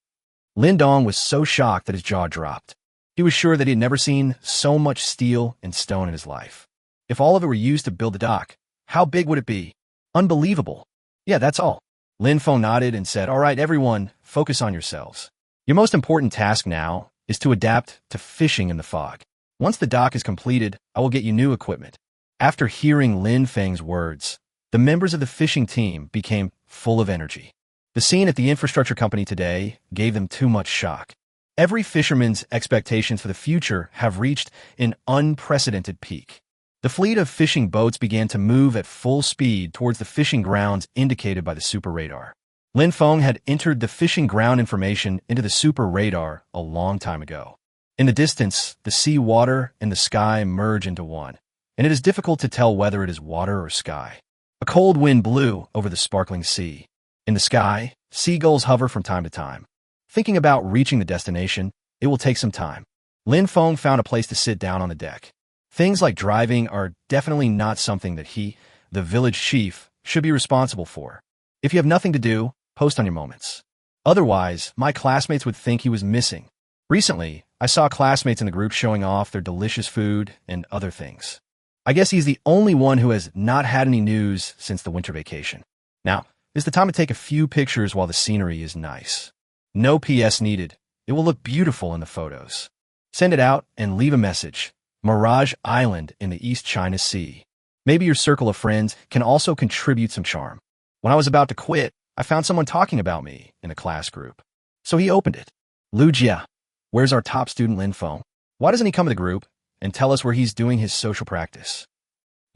Lin Dong was so shocked that his jaw dropped. He was sure that he had never seen so much steel and stone in his life. If all of it were used to build the dock, how big would it be? Unbelievable. Yeah, that's all. Lin Feng nodded and said, All right, everyone, focus on yourselves. Your most important task now is to adapt to fishing in the fog. Once the dock is completed, I will get you new equipment. After hearing Lin Feng's words, the members of the fishing team became full of energy. The scene at the infrastructure company today gave them too much shock. Every fisherman's expectations for the future have reached an unprecedented peak. The fleet of fishing boats began to move at full speed towards the fishing grounds indicated by the super radar. Lin Feng had entered the fishing ground information into the super radar a long time ago. In the distance, the sea water and the sky merge into one, and it is difficult to tell whether it is water or sky. A cold wind blew over the sparkling sea. In the sky, seagulls hover from time to time. Thinking about reaching the destination, it will take some time. Lin Feng found a place to sit down on the deck. Things like driving are definitely not something that he, the village chief, should be responsible for. If you have nothing to do, post on your moments. Otherwise, my classmates would think he was missing. Recently, I saw classmates in the group showing off their delicious food and other things. I guess he's the only one who has not had any news since the winter vacation. Now, is the time to take a few pictures while the scenery is nice. No PS needed. It will look beautiful in the photos. Send it out and leave a message. Mirage Island in the East China Sea. Maybe your circle of friends can also contribute some charm. When I was about to quit, I found someone talking about me in a class group. So he opened it. Lu Jia, where's our top student Lin Feng? Why doesn't he come to the group and tell us where he's doing his social practice?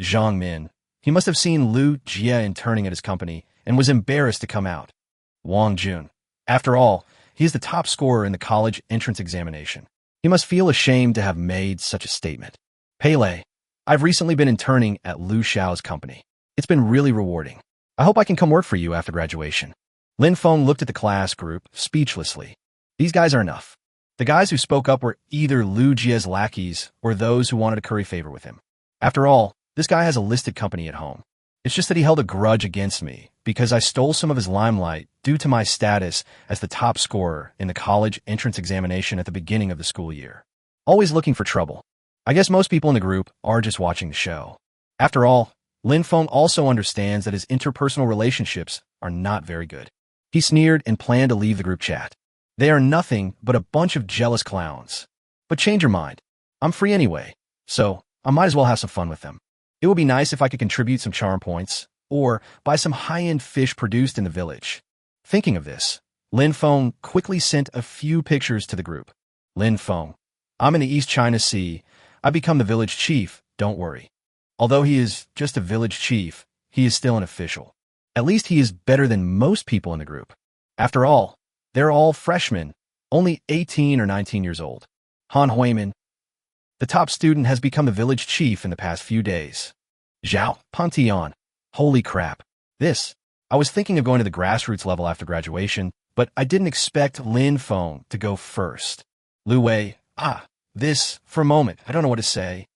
Zhang Min, he must have seen Lu Jia interning at his company and was embarrassed to come out. Wang Jun, after all, he is the top scorer in the college entrance examination. He must feel ashamed to have made such a statement. Pele, I've recently been interning at Lu Xiao's company. It's been really rewarding. I hope I can come work for you after graduation. Lin Feng looked at the class group speechlessly. These guys are enough. The guys who spoke up were either Lu Jia's lackeys or those who wanted to curry favor with him. After all, this guy has a listed company at home. It's just that he held a grudge against me because I stole some of his limelight due to my status as the top scorer in the college entrance examination at the beginning of the school year. Always looking for trouble. I guess most people in the group are just watching the show. After all, Lin Feng also understands that his interpersonal relationships are not very good. He sneered and planned to leave the group chat. They are nothing but a bunch of jealous clowns. But change your mind. I'm free anyway, so I might as well have some fun with them. It would be nice if I could contribute some charm points, or buy some high-end fish produced in the village. Thinking of this, Lin Feng quickly sent a few pictures to the group. Lin Feng, I'm in the East China Sea. I become the village chief, don't worry. Although he is just a village chief, he is still an official. At least he is better than most people in the group. After all, they're all freshmen, only 18 or 19 years old. Han Huimin, the top student, has become the village chief in the past few days. Zhao Pantian, holy crap. I was thinking of going to the grassroots level after graduation, but I didn't expect Lin Feng to go first. Lu Wei, for a moment, I don't know what to say.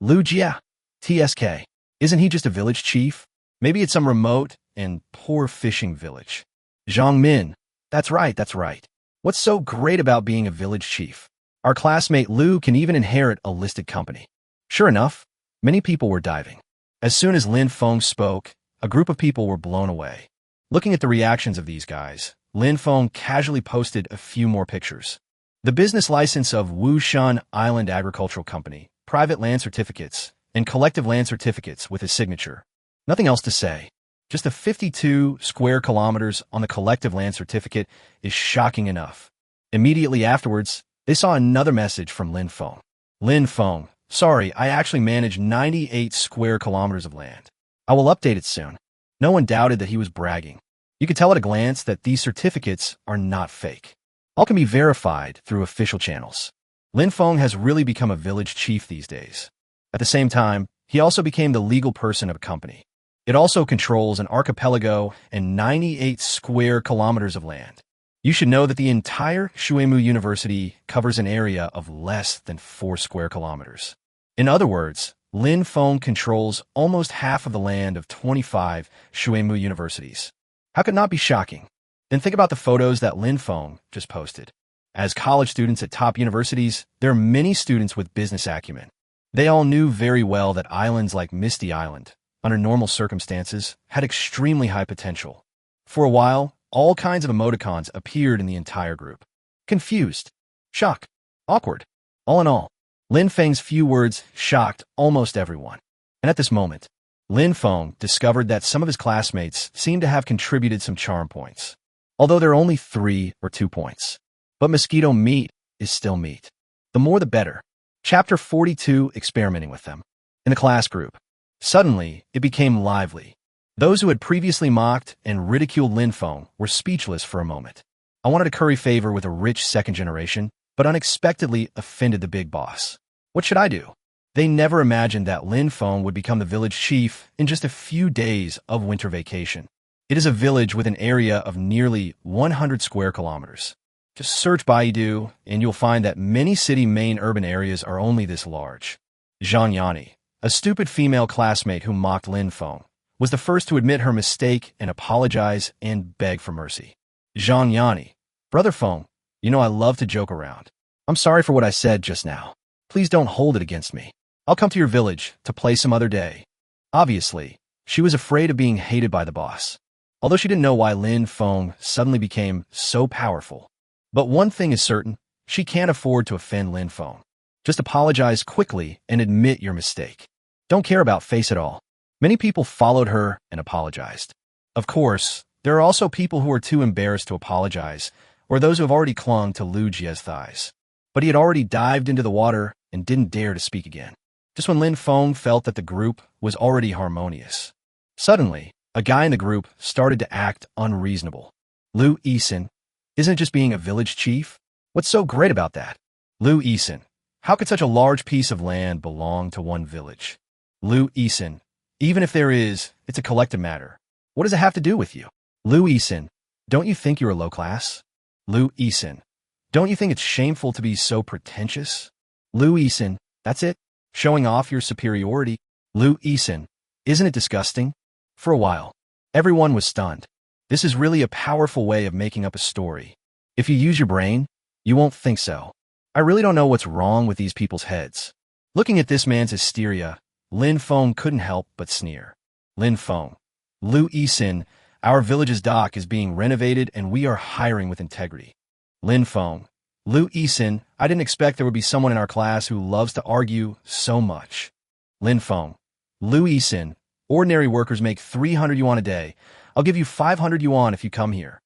Lu Jia, TSK, isn't he just a village chief? Maybe it's some remote and poor fishing village. Zhang Min, that's right. What's so great about being a village chief? Our classmate Lu can even inherit a listed company. Sure enough, many people were diving. As soon as Lin Feng spoke, a group of people were blown away. Looking at the reactions of these guys, Lin Feng casually posted a few more pictures. The business license of Wushan Island Agricultural Company, private land certificates, and collective land certificates with his signature. Nothing else to say. Just the 52 square kilometers on the collective land certificate is shocking enough. Immediately afterwards, they saw another message from Lin Feng. Lin Feng, sorry, I actually manage 98 square kilometers of land. I will update it soon. No one doubted that he was bragging. You could tell at a glance that these certificates are not fake. All can be verified through official channels. Lin Feng has really become a village chief these days. At the same time, he also became the legal person of a company. It also controls an archipelago and 98 square kilometers of land. You should know that the entire Shuemu University covers an area of less than 4 square kilometers. In other words, Lin Feng controls almost half of the land of 25 Shuemu universities. How could it not be shocking? Then think about the photos that Lin Feng just posted. As college students at top universities, there are many students with business acumen. They all knew very well that islands like Misty Island, under normal circumstances, had extremely high potential. For a while, all kinds of emoticons appeared in the entire group. Confused, shocked, awkward. All in all, Lin Feng's few words shocked almost everyone. And at this moment, Lin Feng discovered that some of his classmates seemed to have contributed some charm points, although there are only 3 or 2 points. But mosquito meat is still meat. The more the better. Chapter 42, experimenting with them. In the class group, suddenly it became lively. Those who had previously mocked and ridiculed Lin Feng were speechless for a moment. I wanted to curry favor with a rich second generation, but unexpectedly offended the big boss. What should I do? They never imagined that Lin Feng would become the village chief in just a few days of winter vacation. It is a village with an area of nearly 100 square kilometers. Just search Baidu, and you'll find that many city main urban areas are only this large. Zhang Yani, a stupid female classmate who mocked Lin Feng, was the first to admit her mistake and apologize and beg for mercy. Zhang Yani, Brother Feng, you know I love to joke around. I'm sorry for what I said just now. Please don't hold it against me. I'll come to your village to play some other day. Obviously, she was afraid of being hated by the boss, although she didn't know why Lin Feng suddenly became so powerful. But one thing is certain, she can't afford to offend Lin Feng. Just apologize quickly and admit your mistake. Don't care about face at all. Many people followed her and apologized. Of course, there are also people who are too embarrassed to apologize, or those who have already clung to Lu Jie's thighs. But he had already dived into the water and didn't dare to speak again. Just when Lin Feng felt that the group was already harmonious. Suddenly, a guy in the group started to act unreasonable. Lu Yisin, isn't it just being a village chief? What's so great about that? Lu Yisin, how could such a large piece of land belong to one village? Lu Yisin, even if there is, it's a collective matter. What does it have to do with you? Lu Yisin, don't you think you're low class? Lu Yisin, don't you think it's shameful to be so pretentious? Lu Yisin, that's it? Showing off your superiority? Lu Yisin, isn't it disgusting? For a while, everyone was stunned. This is really a powerful way of making up a story. If you use your brain, you won't think so. I really don't know what's wrong with these people's heads. Looking at this man's hysteria, Lin Feng couldn't help but sneer. Lin Feng, Lu Yisin, our village's dock is being renovated and we are hiring with integrity. Lin Feng, Lu Yisin, I didn't expect there would be someone in our class who loves to argue so much. Lin Feng, Lu Yisin, ordinary workers make 300 yuan a day. I'll give you 500 yuan if you come here.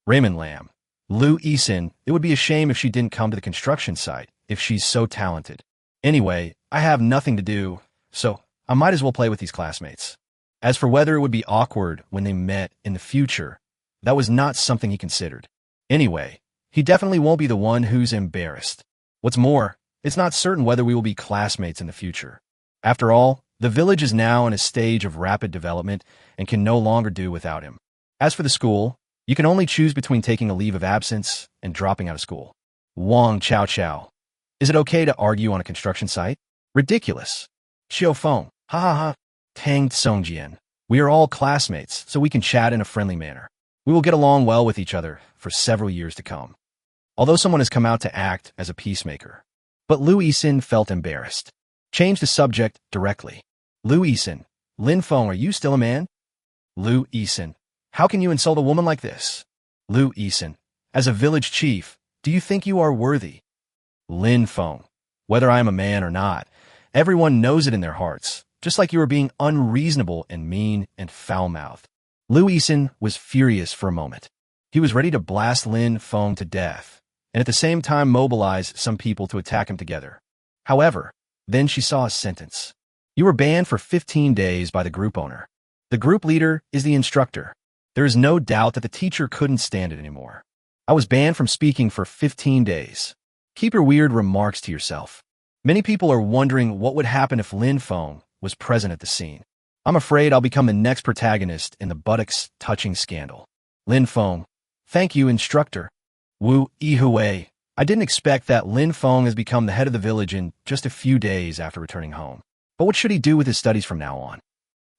Raymond Lam, Lu Yisin, it would be a shame if she didn't come to the construction site, if she's so talented. Anyway, I have nothing to do, so I might as well play with these classmates. As for whether it would be awkward when they met in the future, that was not something he considered. Anyway, he definitely won't be the one who's embarrassed. What's more, it's not certain whether we will be classmates in the future. After all, the village is now in a stage of rapid development and can no longer do without him. As for the school, you can only choose between taking a leave of absence and dropping out of school. Wang Chao Chao. Is it okay to argue on a construction site? Ridiculous. Xiao Feng. Ha ha ha. Tang Songjian. We are all classmates, so we can chat in a friendly manner. We will get along well with each other for several years to come. Although someone has come out to act as a peacemaker. But Lu Yisin felt embarrassed. Change the subject directly. Lu Yisin, Lin Feng, are you still a man? Lu Yisin, how can you insult a woman like this? Lu Yisin, as a village chief, do you think you are worthy? Lin Feng, whether I am a man or not, everyone knows it in their hearts, just like you are being unreasonable and mean and foul-mouthed. Lu Yisin was furious for a moment. He was ready to blast Lin Feng to death, and at the same time mobilize some people to attack him together. However, then she saw a sentence. You were banned for 15 days by the group owner. The group leader is the instructor. There is no doubt that the teacher couldn't stand it anymore. I was banned from speaking for 15 days. Keep your weird remarks to yourself. Many people are wondering what would happen if Lin Feng was present at the scene. I'm afraid I'll become the next protagonist in the buttocks touching scandal. Lin Feng, thank you, instructor. Wu Yihui, I didn't expect that Lin Feng has become the head of the village in just a few days after returning home. But what should he do with his studies from now on?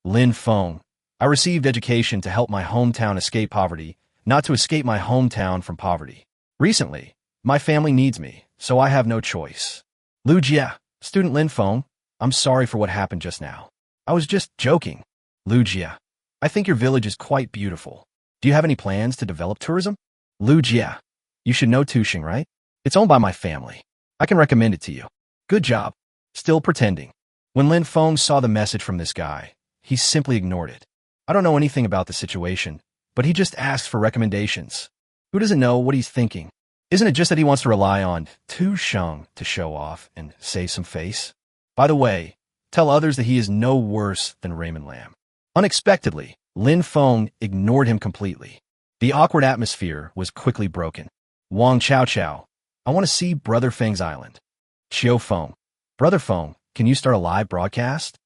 Lin Feng, I received education to help my hometown escape poverty, not to escape my hometown from poverty. Recently, my family needs me, so I have no choice. Lu Jie, student Lin Feng, I'm sorry for what happened just now. I was just joking. Lu Jie, I think your village is quite beautiful. Do you have any plans to develop tourism? Lu Jie, you should know Tuxing, right? It's owned by my family. I can recommend it to you. Good job. Still pretending. When Lin Feng saw the message from this guy, he simply ignored it. I don't know anything about the situation, but he just asked for recommendations. Who doesn't know what he's thinking? Isn't it just that he wants to rely on Tuxing to show off and save some face? By the way, tell others that he is no worse than Raymond Lam. Unexpectedly, Lin Feng ignored him completely. The awkward atmosphere was quickly broken. Wang Chao Chao, I want to see Brother Feng's island. Xiao Feng, Brother Feng, can you start a live broadcast?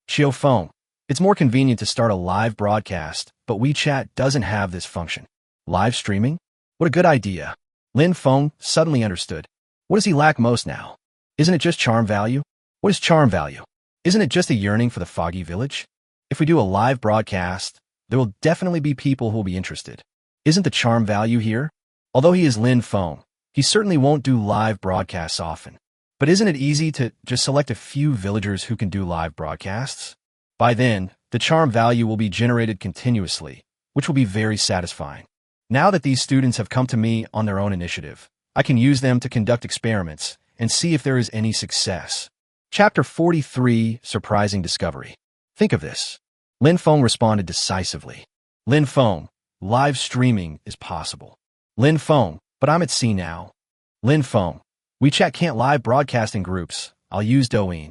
Xiao Feng, it's more convenient to start a live broadcast, but WeChat doesn't have this function. Live streaming? What a good idea. Lin Feng suddenly understood. What does he lack most now? Isn't it just charm value? What is charm value? Isn't it just a yearning for the foggy village? If we do a live broadcast, there will definitely be people who will be interested. Isn't the charm value here? Although he is Lin Feng, He certainly won't do live broadcasts often. But isn't it easy to just select a few villagers who can do live broadcasts? By then, the charm value will be generated continuously, which will be very satisfying. Now that these students have come to me on their own initiative, I can use them to conduct experiments and see if there is any success. Chapter 43, Surprising Discovery. Think of this. Feng responded decisively. Feng, live streaming is possible. Feng, but I'm at sea now. Feng, WeChat can't live broadcast in groups. I'll use Douyin.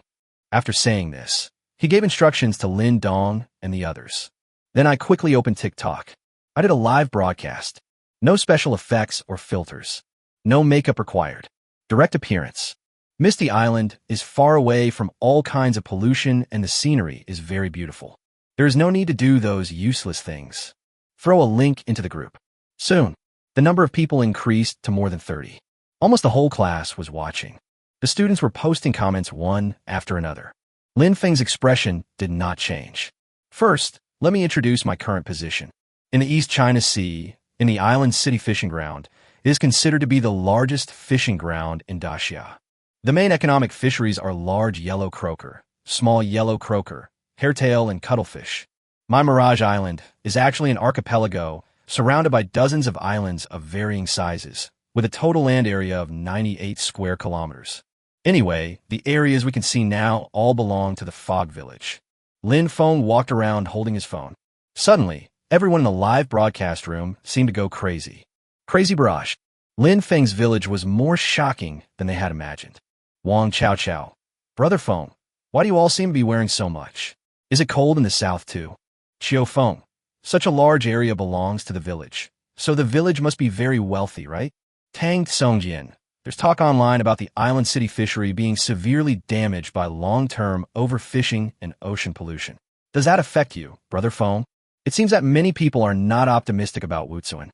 After saying this, he gave instructions to Lin Dong and the others. Then I quickly opened TikTok. I did a live broadcast. No special effects or filters. No makeup required. Direct appearance. Misty Island is far away from all kinds of pollution and the scenery is very beautiful. There is no need to do those useless things. Throw a link into the group. Soon, the number of people increased to more than 30. Almost the whole class was watching. The students were posting comments one after another. Feng's expression did not change. First, let me introduce my current position. In the East China Sea, in the island city fishing ground, it is considered to be the largest fishing ground in Daxia. The main economic fisheries are large yellow croaker, small yellow croaker, hairtail, and cuttlefish. My Mirage Island is actually an archipelago surrounded by dozens of islands of varying sizes, with a total land area of 98 square kilometers. Anyway, the areas we can see now all belong to the Fog Village. Feng walked around holding his phone. Suddenly, everyone in the live broadcast room seemed to go crazy. Crazy barrage. Feng's village was more shocking than they had imagined. Wang Chao Chao. Brother Feng, why do you all seem to be wearing so much? Is it cold in the south too? Xiao Feng. Such a large area belongs to the village, so the village must be very wealthy, right? Tang Songjian. There's talk online about the island city fishery being severely damaged by long-term overfishing and ocean pollution. Does that affect you, Brother Feng? It seems that many people are not optimistic about Wutsuan.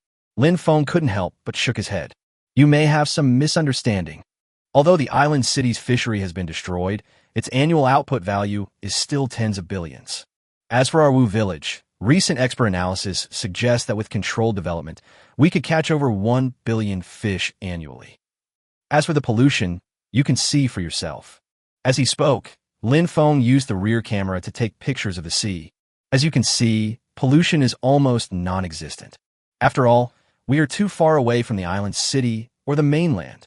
Feng couldn't help but shook his head. You may have some misunderstanding. Although the island city's fishery has been destroyed, its annual output value is still tens of billions. As for our Wu village, recent expert analysis suggests that with controlled development, we could catch over 1 billion fish annually. As for the pollution, you can see for yourself. As he spoke, Feng used the rear camera to take pictures of the sea. As you can see, pollution is almost non-existent. After all, we are too far away from the island city or the mainland.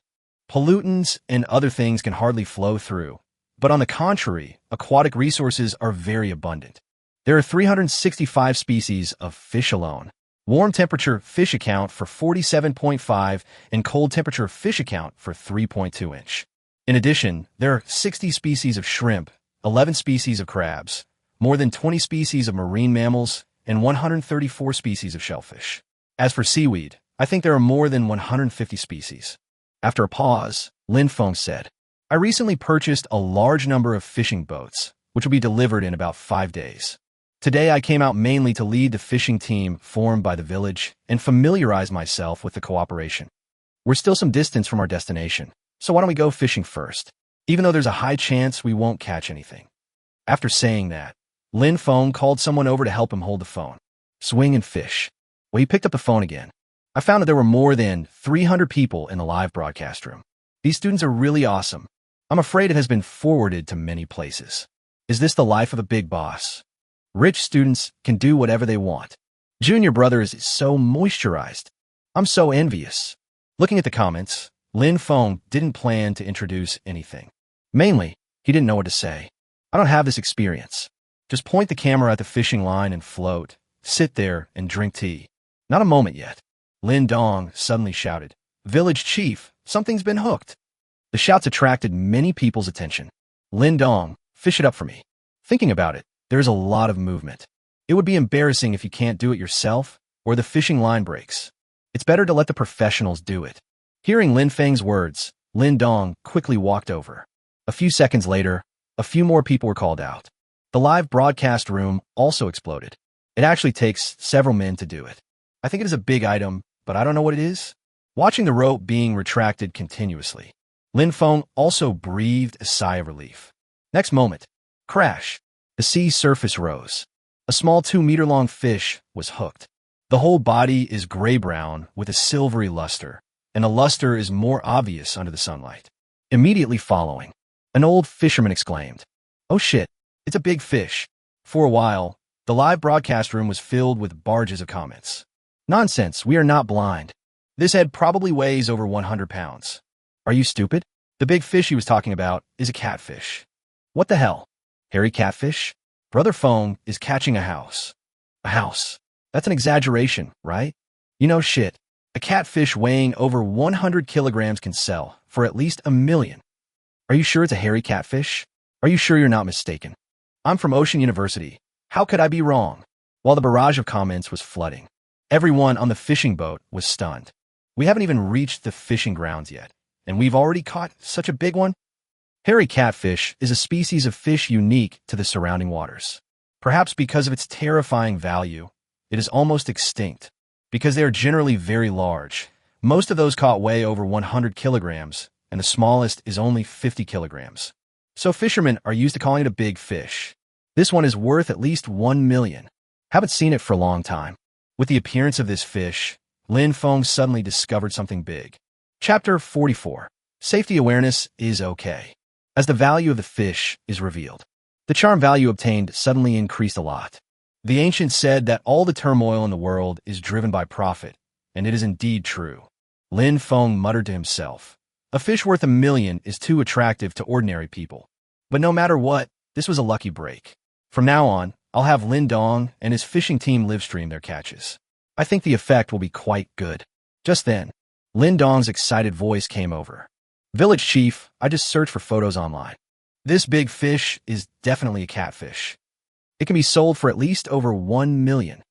Pollutants and other things can hardly flow through. But on the contrary, aquatic resources are very abundant. There are 365 species of fish alone. Warm temperature fish account for 47.5 and cold temperature fish account for 3.2 inch. In addition, there are 60 species of shrimp, 11 species of crabs, more than 20 species of marine mammals, and 134 species of shellfish. As for seaweed, I think there are more than 150 species. After a pause, Feng said, I recently purchased a large number of fishing boats, which will be delivered in about 5 days. Today I came out mainly to lead the fishing team formed by the village and familiarize myself with the cooperation. We're still some distance from our destination, so why don't we go fishing first, even though there's a high chance we won't catch anything. After saying that, Feng called someone over to help him hold the phone. Swing and fish. Well, he picked up the phone again. I found that there were more than 300 people in the live broadcast room. These students are really awesome. I'm afraid it has been forwarded to many places. Is this the life of a big boss? Rich students can do whatever they want. Junior brother is so moisturized. I'm so envious. Looking at the comments, Feng didn't plan to introduce anything. Mainly, he didn't know what to say. I don't have this experience. Just point the camera at the fishing line and float. Sit there and drink tea. Not a moment yet. Lin Dong suddenly shouted, Village chief, something's been hooked. The shouts attracted many people's attention. Lin Dong, fish it up for me. Thinking about it, there's a lot of movement. It would be embarrassing if you can't do it yourself or the fishing line breaks. It's better to let the professionals do it. Hearing Feng's words, Lin Dong quickly walked over. A few seconds later, a few more people were called out. The live broadcast room also exploded. It actually takes several men to do it. I think it is a big item, but I don't know what it is. Watching the rope being retracted continuously, Feng also breathed a sigh of relief. Next moment, crash. The sea surface rose. A small 2-meter-long fish was hooked. The whole body is gray-brown with a silvery luster. and the luster is more obvious under the sunlight. Immediately following, an old fisherman exclaimed, "Oh shit, it's a big fish." For a while, the live broadcast room was filled with barges of comments. "Nonsense, we are not blind. This head probably weighs over 100 pounds. Are you stupid? The big fish he was talking about is a catfish." "What the hell? Hairy catfish? Brother Feng is catching a house." "A house? That's an exaggeration, right? You know shit. A catfish weighing over 100 kilograms can sell for at least $1 million. Are you sure it's a hairy catfish? Are you sure you're not mistaken? I'm from Ocean University. How could I be wrong?" While the barrage of comments was flooding, everyone on the fishing boat was stunned. "We haven't even reached the fishing grounds yet, and we've already caught such a big one?" Hairy catfish is a species of fish unique to the surrounding waters. Perhaps because of its terrifying value, it is almost extinct. Because they are generally very large, most of those caught weigh over 100 kilograms, and the smallest is only 50 kilograms. So fishermen are used to calling it a big fish. This one is worth at least $1 million. Haven't seen it for a long time. With the appearance of this fish, Lin Feng suddenly discovered something big. Chapter 44. Safety awareness is okay. As the value of the fish is revealed, the charm value obtained suddenly increased a lot. The ancients said that all the turmoil in the world is driven by profit, and it is indeed true. Lin Feng muttered to himself, "A fish worth $1 million is too attractive to ordinary people." But no matter what, this was a lucky break. From now on, I'll have Lin Dong and his fishing team live stream their catches. I think the effect will be quite good. Just then, Lin Dong's excited voice came over. "Village chief, I just searched for photos online. This big fish is definitely a catfish. It can be sold for at least over $1 million.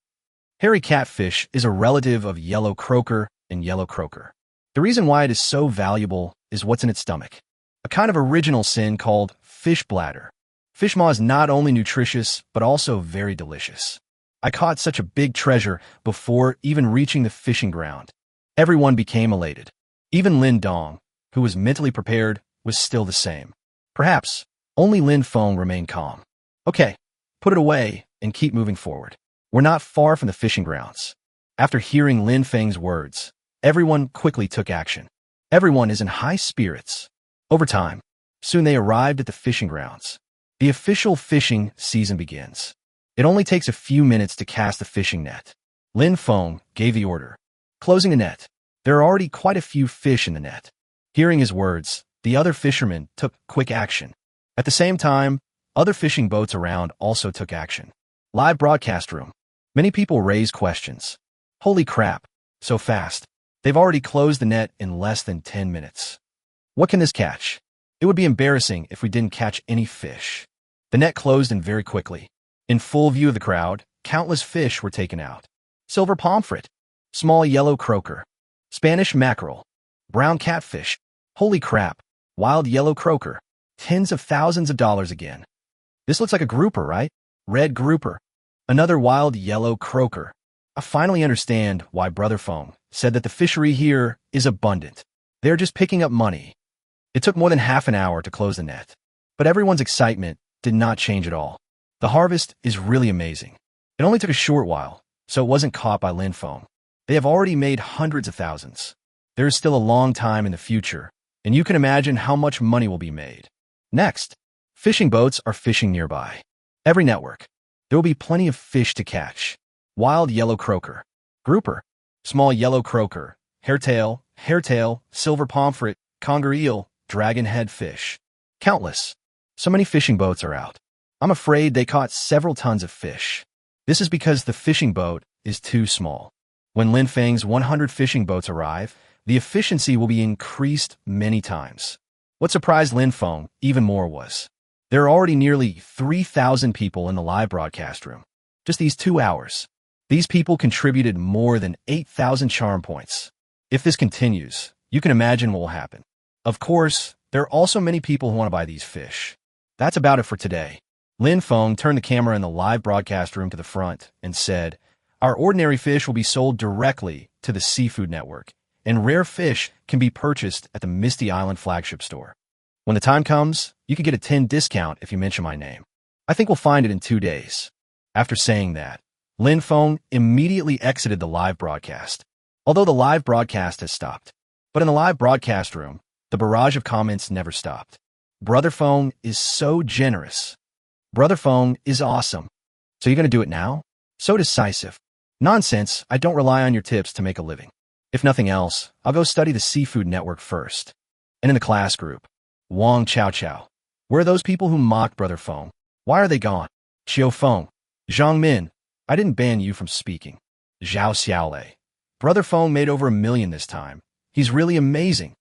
Hairy catfish is a relative of yellow croaker and yellow croaker. The reason why it is so valuable is what's in its stomach. A kind of original sin called fish bladder. Fish maw is not only nutritious, but also very delicious. I caught such a big treasure before even reaching the fishing ground." Everyone became elated. Even Lin Dong, who was mentally prepared, was still the same. Perhaps only Lin Feng remained calm. "Okay, put it away and keep moving forward. We're not far from the fishing grounds." After hearing Lin Feng's words, everyone quickly took action. Everyone is in high spirits. Over time, soon they arrived at the fishing grounds. The official fishing season begins. It only takes a few minutes to cast the fishing net. Lin Feng gave the order, closing the net. There are already quite a few fish in the net. Hearing his words, the other fishermen took quick action. At the same time, other fishing boats around also took action. Live broadcast room. Many people raised questions. "Holy crap, so fast. They've already closed the net in less than 10 minutes. What can this catch? It would be embarrassing if we didn't catch any fish." The net closed in very quickly. In full view of the crowd, countless fish were taken out. Silver pomfret, small yellow croaker, Spanish mackerel, brown catfish. Holy crap, wild yellow croaker. Tens of thousands of dollars again. This looks like a grouper, right? Red grouper. Another wild yellow croaker. I finally understand why Brother Feng said that the fishery here is abundant. They're just picking up money. It took more than half an hour to close the net, but everyone's excitement did not change at all. The harvest is really amazing. It only took a short while, so it wasn't caught by Lin Feng. They have already made hundreds of thousands. There is still a long time in the future, and you can imagine how much money will be made. Next, fishing boats are fishing nearby. Every network. There will be plenty of fish to catch. Wild yellow croaker, grouper, small yellow croaker, hairtail, silver pomfret, conger eel, dragon head fish. Countless. So many fishing boats are out. I'm afraid they caught several tons of fish. This is because the fishing boat is too small. When Lin Feng's 100 fishing boats arrive, the efficiency will be increased many times. What surprised Lin Feng even more was, there are already nearly 3,000 people in the live broadcast room. Just these 2 hours. These people contributed more than 8,000 charm points. If this continues, you can imagine what will happen. Of course, there are also many people who want to buy these fish. That's about it for today. Lin Feng turned the camera in the live broadcast room to the front and said, "Our ordinary fish will be sold directly to the Seafood Network, and rare fish can be purchased at the Misty Island flagship store. When the time comes, you can get a 10% discount if you mention my name. I think we'll find it in 2 days." After saying that, Lin Feng immediately exited the live broadcast. Although the live broadcast has stopped, But in the live broadcast room, the barrage of comments never stopped. Brother Feng is so generous. Brother Feng is awesome. So you're going to do it now? So decisive. Nonsense, I don't rely on your tips to make a living. If nothing else, I'll go study the seafood network first. And in the class group, Wang Chao Chao. Where are those people who mocked Brother Feng? Why are they gone? Xiao Feng. Zhang Min. I didn't ban you from speaking. Zhao Xiaolei. Brother Feng made over 1 million this time. He's really amazing.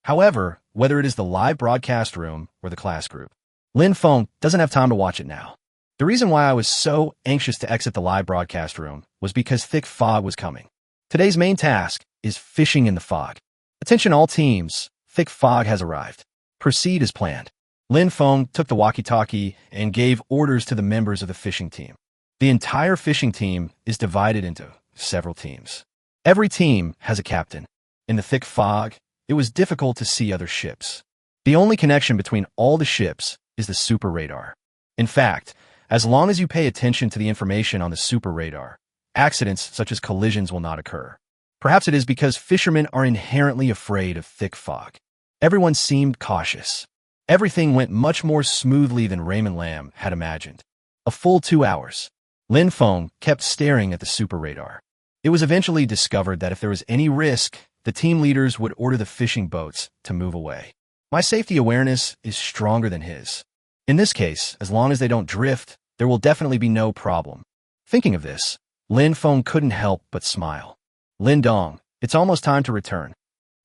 However, whether it is the live broadcast room or the class group, Lin Feng doesn't have time to watch it now. The reason why I was so anxious to exit the live broadcast room was because thick fog was coming. Today's main task is fishing in the fog. Attention all teams, thick fog has arrived. Proceed as planned. Lin Feng took the walkie-talkie and gave orders to the members of the fishing team. The entire fishing team is divided into several teams. Every team has a captain. In the thick fog, it was difficult to see other ships. The only connection between all the ships is the super radar. In fact, as long as you pay attention to the information on the super radar, accidents such as collisions will not occur. Perhaps it is because fishermen are inherently afraid of thick fog. Everyone seemed cautious. Everything went much more smoothly than Raymond Lam had imagined. A full 2 hours. Lin Feng kept staring at the super radar. It was eventually discovered that if there was any risk, the team leaders would order the fishing boats to move away. My safety awareness is stronger than his. In this case, as long as they don't drift, there will definitely be no problem. Thinking of this, Lin Feng couldn't help but smile. Lin Dong, it's almost time to return.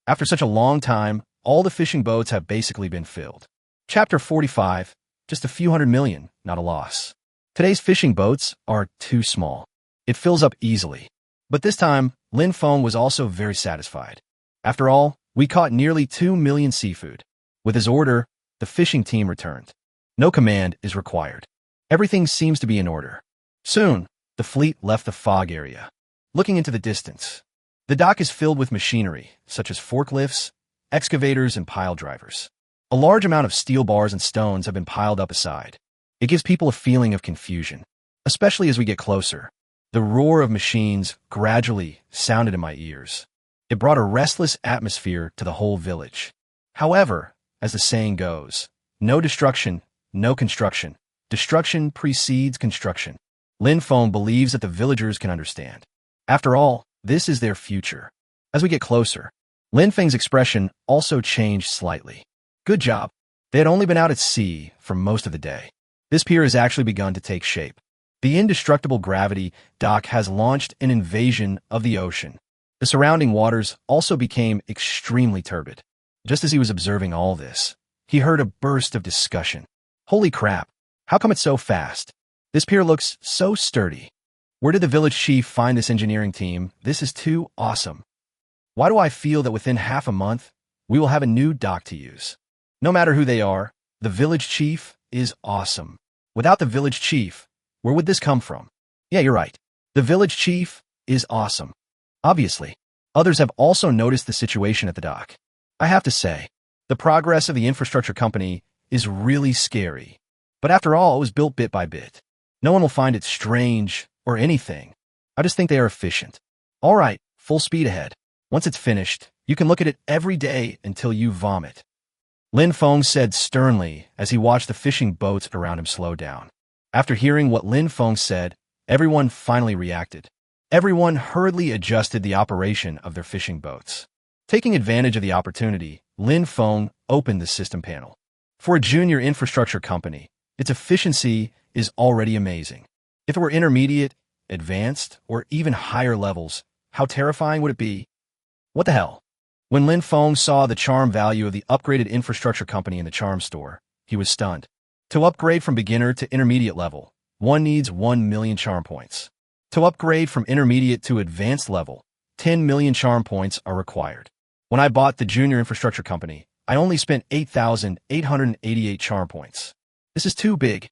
After such a long time, all the fishing boats have basically been filled. Chapter 45, just a few 100 million, not a loss. Today's fishing boats are too small. It fills up easily. But this time, Lin Feng was also very satisfied. After all, we caught nearly 2 million seafood. With his order, the fishing team returned. No command is required. Everything seems to be in order. Soon, the fleet left the fog area. Looking into the distance, the dock is filled with machinery, such as forklifts, excavators, and pile drivers. A large amount of steel bars and stones have been piled up aside. It gives people a feeling of confusion, especially as we get closer. The roar of machines gradually sounded in my ears. It brought a restless atmosphere to the whole village. However, as the saying goes, no destruction, no construction. Destruction precedes construction. Lin Feng believes that the villagers can understand. After all, this is their future. As we get closer, Lin Feng's expression also changed slightly. Good job. They had only been out at sea for most of the day. This pier has actually begun to take shape. The indestructible gravity dock has launched an invasion of the ocean. The surrounding waters also became extremely turbid. Just as he was observing all this, he heard a burst of discussion. Holy crap! How come it's so fast? This pier looks so sturdy. Where did the village chief find this engineering team? This is too awesome. Why do I feel that within half a month, we will have a new dock to use? No matter who they are, the village chief is awesome. Without the village chief, where would this come from? Yeah, you're right. The village chief is awesome. Obviously, others have also noticed the situation at the dock. I have to say, the progress of the infrastructure company is really scary. But after all, it was built bit by bit. No one will find it strange or anything. I just think they are efficient. All right, full speed ahead. Once it's finished, you can look at it every day until you vomit. Lin Feng said sternly as he watched the fishing boats around him slow down. After hearing what Lin Feng said, everyone finally reacted. Everyone hurriedly adjusted the operation of their fishing boats. Taking advantage of the opportunity, Lin Feng opened the system panel. For a junior infrastructure company, its efficiency is already amazing. If it were intermediate, advanced, or even higher levels, how terrifying would it be? What the hell? When Lin Feng saw the charm value of the upgraded infrastructure company in the charm store, he was stunned. To upgrade from beginner to intermediate level, one needs 1 million charm points. To upgrade from intermediate to advanced level, 10 million charm points are required. When I bought the junior infrastructure company, I only spent 8,888 charm points. This is too big.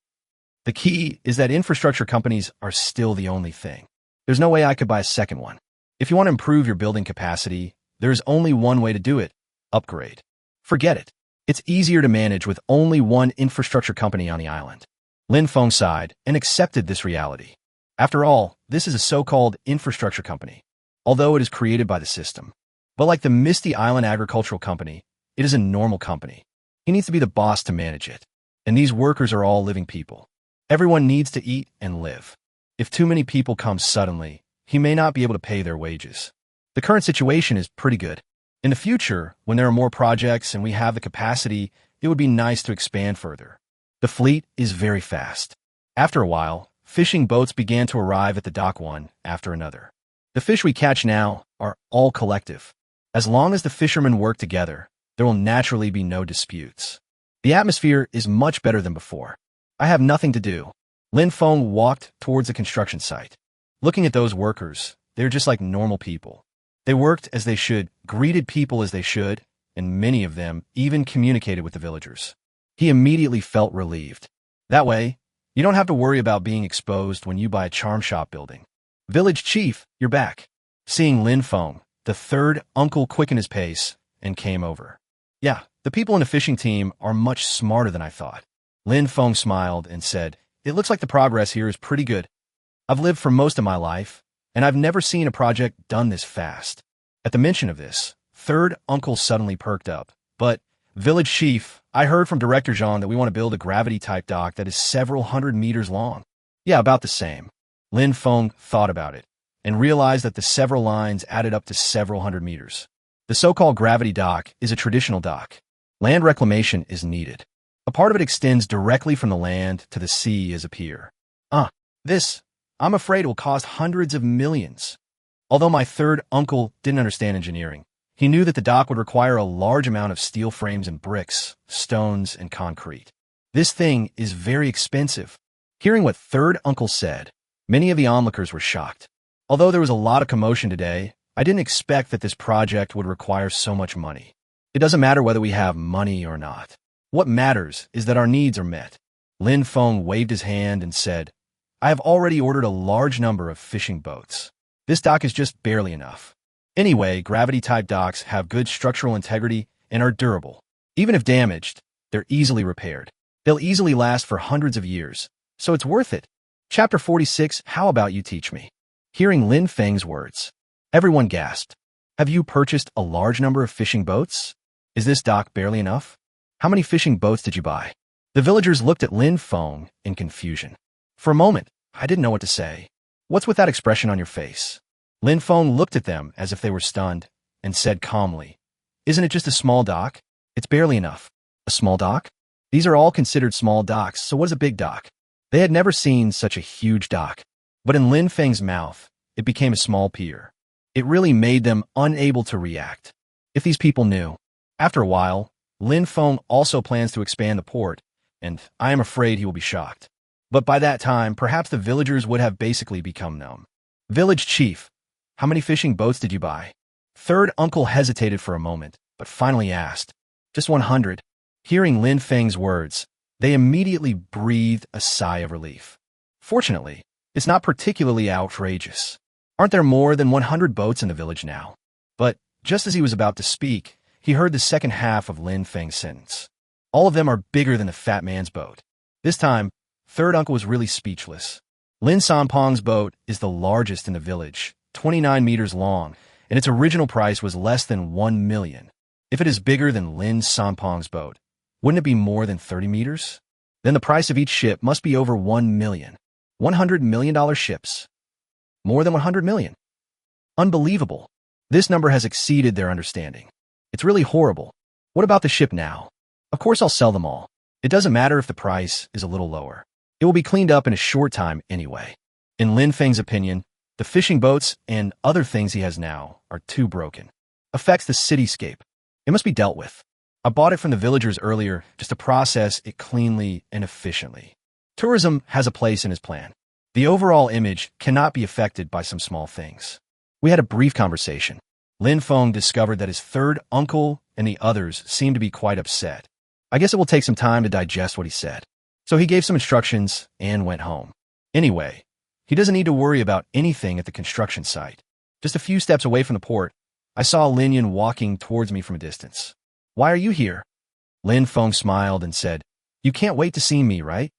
The key is that infrastructure companies are still the only thing. There's no way I could buy a second one. If you want to improve your building capacity, there is only one way to do it: upgrade. Forget it. It's easier to manage with only one infrastructure company on the island. Lin Feng sighed and accepted this reality. After all, this is a so-called infrastructure company, although it is created by the system. But like the Misty Island Agricultural Company, it is a normal company. He needs to be the boss to manage it. And these workers are all living people. Everyone needs to eat and live. If too many people come suddenly, he may not be able to pay their wages. The current situation is pretty good. In the future, when there are more projects and we have the capacity, it would be nice to expand further. The fleet is very fast. After a while, fishing boats began to arrive at the dock one after another. The fish we catch now are all collective. As long as the fishermen work together, there will naturally be no disputes. The atmosphere is much better than before. I have nothing to do. Feng walked towards the construction site. Looking at those workers, they're just like normal people. They worked as they should, greeted people as they should, and many of them even communicated with the villagers. He immediately felt relieved. That way, you don't have to worry about being exposed when you buy a charm shop building. Village chief, you're back. Seeing Feng, the third uncle quickened his pace and came over. Yeah, the people in the fishing team are much smarter than I thought. Feng smiled and said, "It looks like the progress here is pretty good. I've lived for most of my life, and I've never seen a project done this fast." At the mention of this, third uncle suddenly perked up. "But, village chief, I heard from Director Jean that we want to build a gravity-type dock that is several hundred meters long." "Yeah, about the same." Feng thought about it and realized that the several lines added up to several hundred meters. The so-called gravity dock is a traditional dock. Land reclamation is needed. A part of it extends directly from the land to the sea as a pier. This, I'm afraid, will cost hundreds of millions. Although my third uncle didn't understand engineering, he knew that the dock would require a large amount of steel frames and bricks, stones, and concrete. This thing is very expensive. Hearing what third uncle said, many of the onlookers were shocked. Although there was a lot of commotion today, I didn't expect that this project would require so much money. It doesn't matter whether we have money or not. What matters is that our needs are met. Feng waved his hand and said, "I have already ordered a large number of fishing boats. This dock is just barely enough. Anyway, gravity-type docks have good structural integrity and are durable. Even if damaged, they're easily repaired. They'll easily last for hundreds of years, so it's worth it." Chapter 46, How About You Teach Me? Hearing Feng's words, everyone gasped. "Have you purchased a large number of fishing boats? Is this dock barely enough? How many fishing boats did you buy?" The villagers looked at Feng in confusion. For a moment, I didn't know what to say. "What's with that expression on your face?" Feng looked at them as if they were stunned and said calmly, "Isn't it just a small dock? It's barely enough." "A small dock? These are all considered small docks, so what is a big dock?" They had never seen such a huge dock. But in Feng's mouth, it became a small pier. It really made them unable to react. If these people knew. After a while, Feng also plans to expand the port, and I am afraid he will be shocked. But by that time, perhaps the villagers would have basically become numb. "Village chief, how many fishing boats did you buy?" Third uncle hesitated for a moment, but finally asked, "Just 100. Hearing Feng's words, they immediately breathed a sigh of relief. Fortunately, it's not particularly outrageous. Aren't there more than 100 boats in the village now? But just as he was about to speak, he heard the second half of Feng's sentence. All of them are bigger than the fat man's boat. This time, third uncle was really speechless. Sanpong's boat is the largest in the village, 29 meters long, and its original price was less than 1 million. If it is bigger than Sanpong's boat, wouldn't it be more than 30 meters? Then the price of each ship must be over 1 million. $100 million ships. More than 100 million. Unbelievable. This number has exceeded their understanding. It's really horrible. What about the ship now? Of course I'll sell them all. It doesn't matter if the price is a little lower. It will be cleaned up in a short time anyway. In Feng's opinion, the fishing boats and other things he has now are too broken. Affects the cityscape. It must be dealt with. I bought it from the villagers earlier just to process it cleanly and efficiently. Tourism has a place in his plan. The overall image cannot be affected by some small things. We had a brief conversation. Feng discovered that his third uncle and the others seemed to be quite upset. I guess it will take some time to digest what he said. So he gave some instructions and went home. Anyway, he doesn't need to worry about anything at the construction site. Just a few steps away from the port, I saw Lin walking towards me from a distance. "Why are you here?" Feng smiled and said, "You can't wait to see me, right?"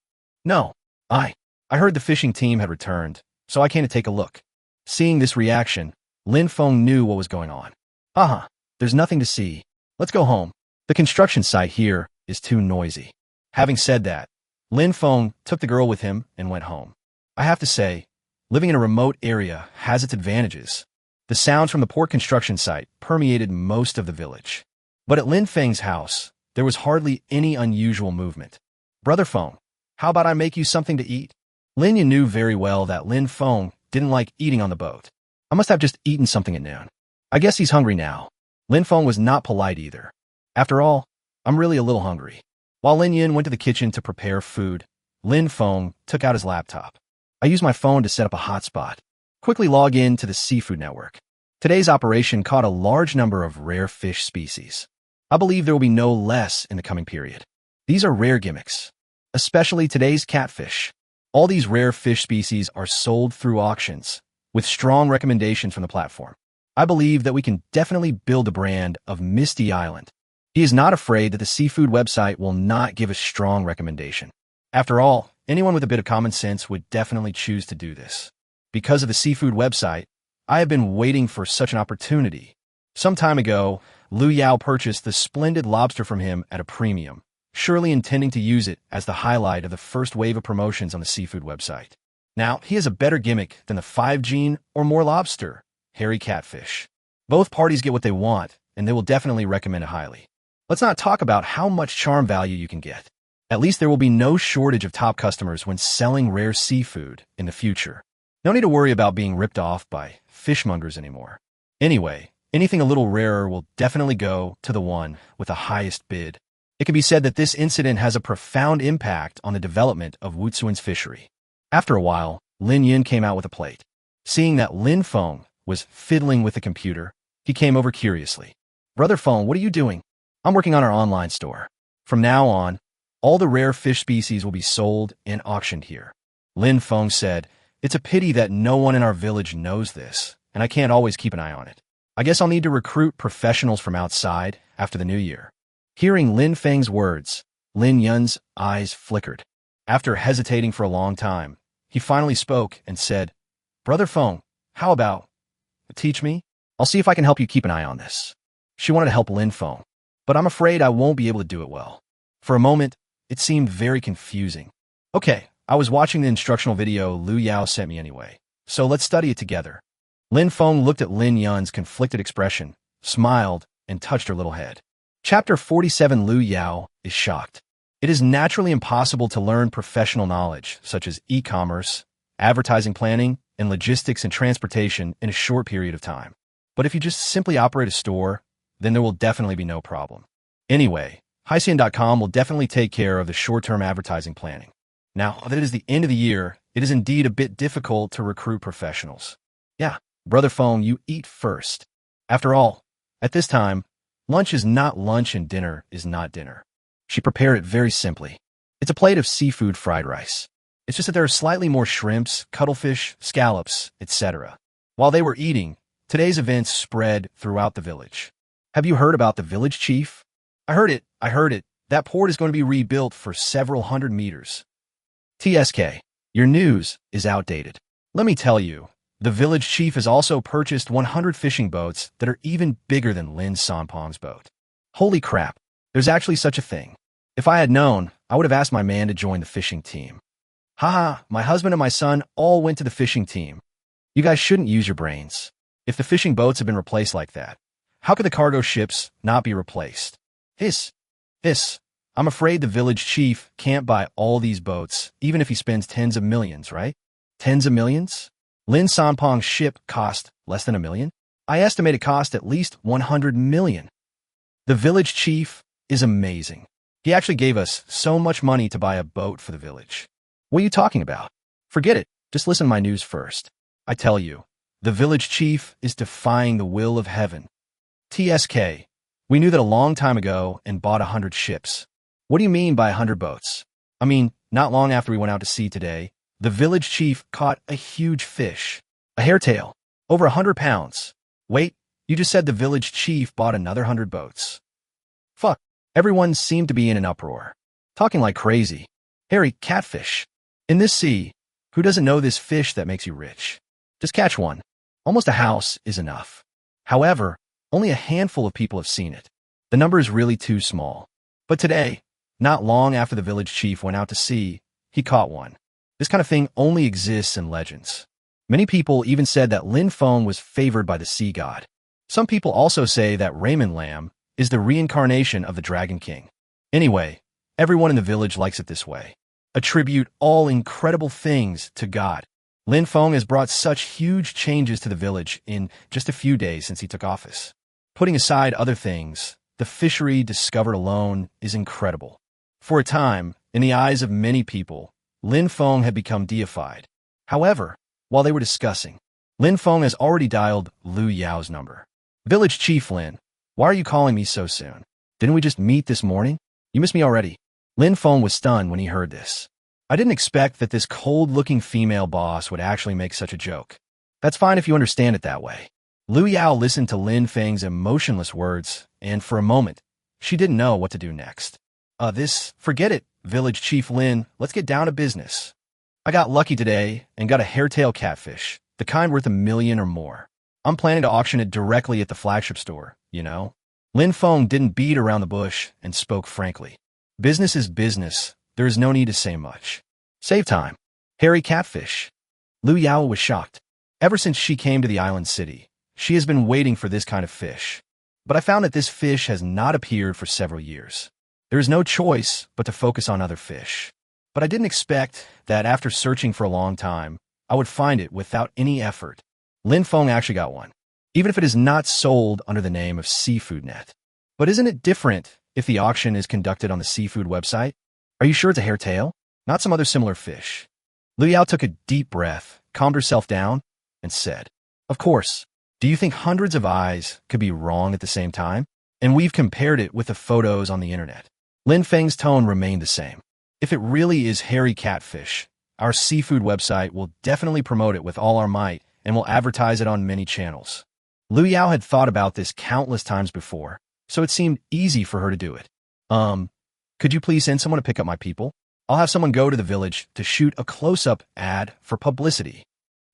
"No. I heard the fishing team had returned, so I came to take a look." Seeing this reaction, Feng knew what was going on. Haha, there's nothing to see. Let's go home. The construction site here is too noisy. Having said that, Feng took the girl with him and went home. I have to say, living in a remote area has its advantages. The sounds from the poor construction site permeated most of the village. But at Feng's house, there was hardly any unusual movement. Brother Feng, how about I make you something to eat? Yin knew very well that Feng didn't like eating on the boat. I must have just eaten something at noon. I guess he's hungry now. Feng was not polite either. After all, I'm really a little hungry. While Yin went to the kitchen to prepare food, Feng took out his laptop. I used my phone to set up a hotspot. Quickly log in to the seafood network. Today's operation caught a large number of rare fish species. I believe there will be no less in the coming period. These are rare gimmicks, especially today's catfish. All these rare fish species are sold through auctions, with strong recommendations from the platform. I believe that we can definitely build a brand of Misty Island. He is not afraid that the seafood website will not give a strong recommendation. After all, anyone with a bit of common sense would definitely choose to do this. Because of the seafood website, I have been waiting for such an opportunity. Some time ago, Lu Yao purchased the splendid lobster from him at a premium, surely intending to use it as the highlight of the first wave of promotions on the seafood website. Now, he has a better gimmick than the 5 gene or more lobster, hairy catfish. Both parties get what they want, and they will definitely recommend it highly. Let's not talk about how much charm value you can get. At least there will be no shortage of top customers when selling rare seafood in the future. No need to worry about being ripped off by fishmongers anymore. Anyway, anything a little rarer will definitely go to the one with the highest bid. It can be said that this incident has a profound impact on the development of Wutsuan's fishery. After a while, Yin came out with a plate. Seeing that Feng was fiddling with the computer, he came over curiously. Brother Feng, what are you doing? I'm working on our online store. From now on, all the rare fish species will be sold and auctioned here. Feng said, it's a pity that no one in our village knows this, and I can't always keep an eye on it. I guess I'll need to recruit professionals from outside after the new year. Hearing Feng's words, Yun's eyes flickered. After hesitating for a long time, he finally spoke and said, Brother Feng, how about teach me? I'll see if I can help you keep an eye on this. She wanted to help Feng, but I'm afraid I won't be able to do it well. For a moment, it seemed very confusing. Okay, I was watching the instructional video Lu Yao sent me anyway, so let's study it together. Feng looked at Yun's conflicted expression, smiled, and touched her little head. Chapter 47. Lu Yao is shocked. It is naturally impossible to learn professional knowledge, such as e-commerce, advertising planning, and logistics and transportation in a short period of time. But if you just simply operate a store, then there will definitely be no problem. Anyway, Haisian.com will definitely take care of the short-term advertising planning. Now that it is the end of the year, it is indeed a bit difficult to recruit professionals. Yeah, Brother Feng, you eat first. After all, at this time, lunch is not lunch and dinner is not dinner. She prepared it very simply. It's a plate of seafood fried rice. It's just that there are slightly more shrimps, cuttlefish, scallops, etc. While they were eating, today's events spread throughout the village. Have you heard about the village chief? I heard it. That port is going to be rebuilt for several hundred meters. TSK, your news is outdated. Let me tell you, the village chief has also purchased 100 fishing boats that are even bigger than Lin Sanpong's boat. Holy crap, there's actually such a thing. If I had known, I would have asked my man to join the fishing team. Haha, my husband and my son all went to the fishing team. You guys shouldn't use your brains. If the fishing boats have been replaced like that, how could the cargo ships not be replaced? I'm afraid the village chief can't buy all these boats, even if he spends tens of millions, right? Tens of millions? Lin Sanpong's ship cost less than $1 million? I estimate it cost at least 100 million. The village chief is amazing. He actually gave us so much money to buy a boat for the village. What are you talking about? Forget it. Just listen to my news first. I tell you, the village chief is defying the will of heaven. TSK, we knew that a long time ago and bought 100 ships. What do you mean by 100 boats? I mean, not long after we went out to sea today, the village chief caught a huge fish, a hairtail, over 100 pounds. Wait, you just said the village chief bought another 100 boats. Fuck, everyone seemed to be in an uproar, talking like crazy. Hairy catfish. In this sea, who doesn't know this fish that makes you rich? Just catch one. Almost a house is enough. However, Only a handful of people have seen it. The number is really too small. But today, not long after the village chief went out to sea, he caught one. This kind of thing only exists in legends. Many people even said that Lin Feng was favored by the sea god. Some people also say that Raymond Lamb is the reincarnation of the Dragon King. Anyway, everyone in the village likes it this way. Attribute all incredible things to God. Lin Feng has brought such huge changes to the village in just a few days since he took office. Putting aside other things, the fishery discovered alone is incredible. For a time, in the eyes of many people, Lin Feng had become deified. However, while they were discussing, Lin Feng has already dialed Lu Yao's number. Village Chief Lin, why are you calling me so soon? Didn't we just meet this morning? You missed me already. Lin Feng was stunned when he heard this. I didn't expect that this cold-looking female boss would actually make such a joke. That's fine if you understand it that way. Lu Yao listened to Lin Feng's emotionless words, and for a moment, she didn't know what to do next. Forget it, Village Chief Lin, let's get down to business. I got lucky today and got a hairtail catfish, the kind worth $1 million or more. I'm planning to auction it directly at the flagship store, you know? Lin Feng didn't beat around the bush and spoke frankly. Business is business. There is no need to say much. Save time. Hairy catfish. Lu Yao was shocked. Ever since she came to the island city, she has been waiting for this kind of fish. But I found that this fish has not appeared for several years. There is no choice but to focus on other fish. But I didn't expect that after searching for a long time, I would find it without any effort. Lin Feng actually got one, even if it is not sold under the name of Seafood Net. But isn't it different if the auction is conducted on the seafood website? Are you sure it's a hairtail? Not some other similar fish. Lu Yao took a deep breath, calmed herself down, and said, Of course. Do you think hundreds of eyes could be wrong at the same time? And we've compared it with the photos on the internet. Lin Feng's tone remained the same. If it really is hairy catfish, our seafood website will definitely promote it with all our might and will advertise it on many channels. Lu Yao had thought about this countless times before, so it seemed easy for her to do it. Could you please send someone to pick up my people? I'll have someone go to the village to shoot a close-up ad for publicity.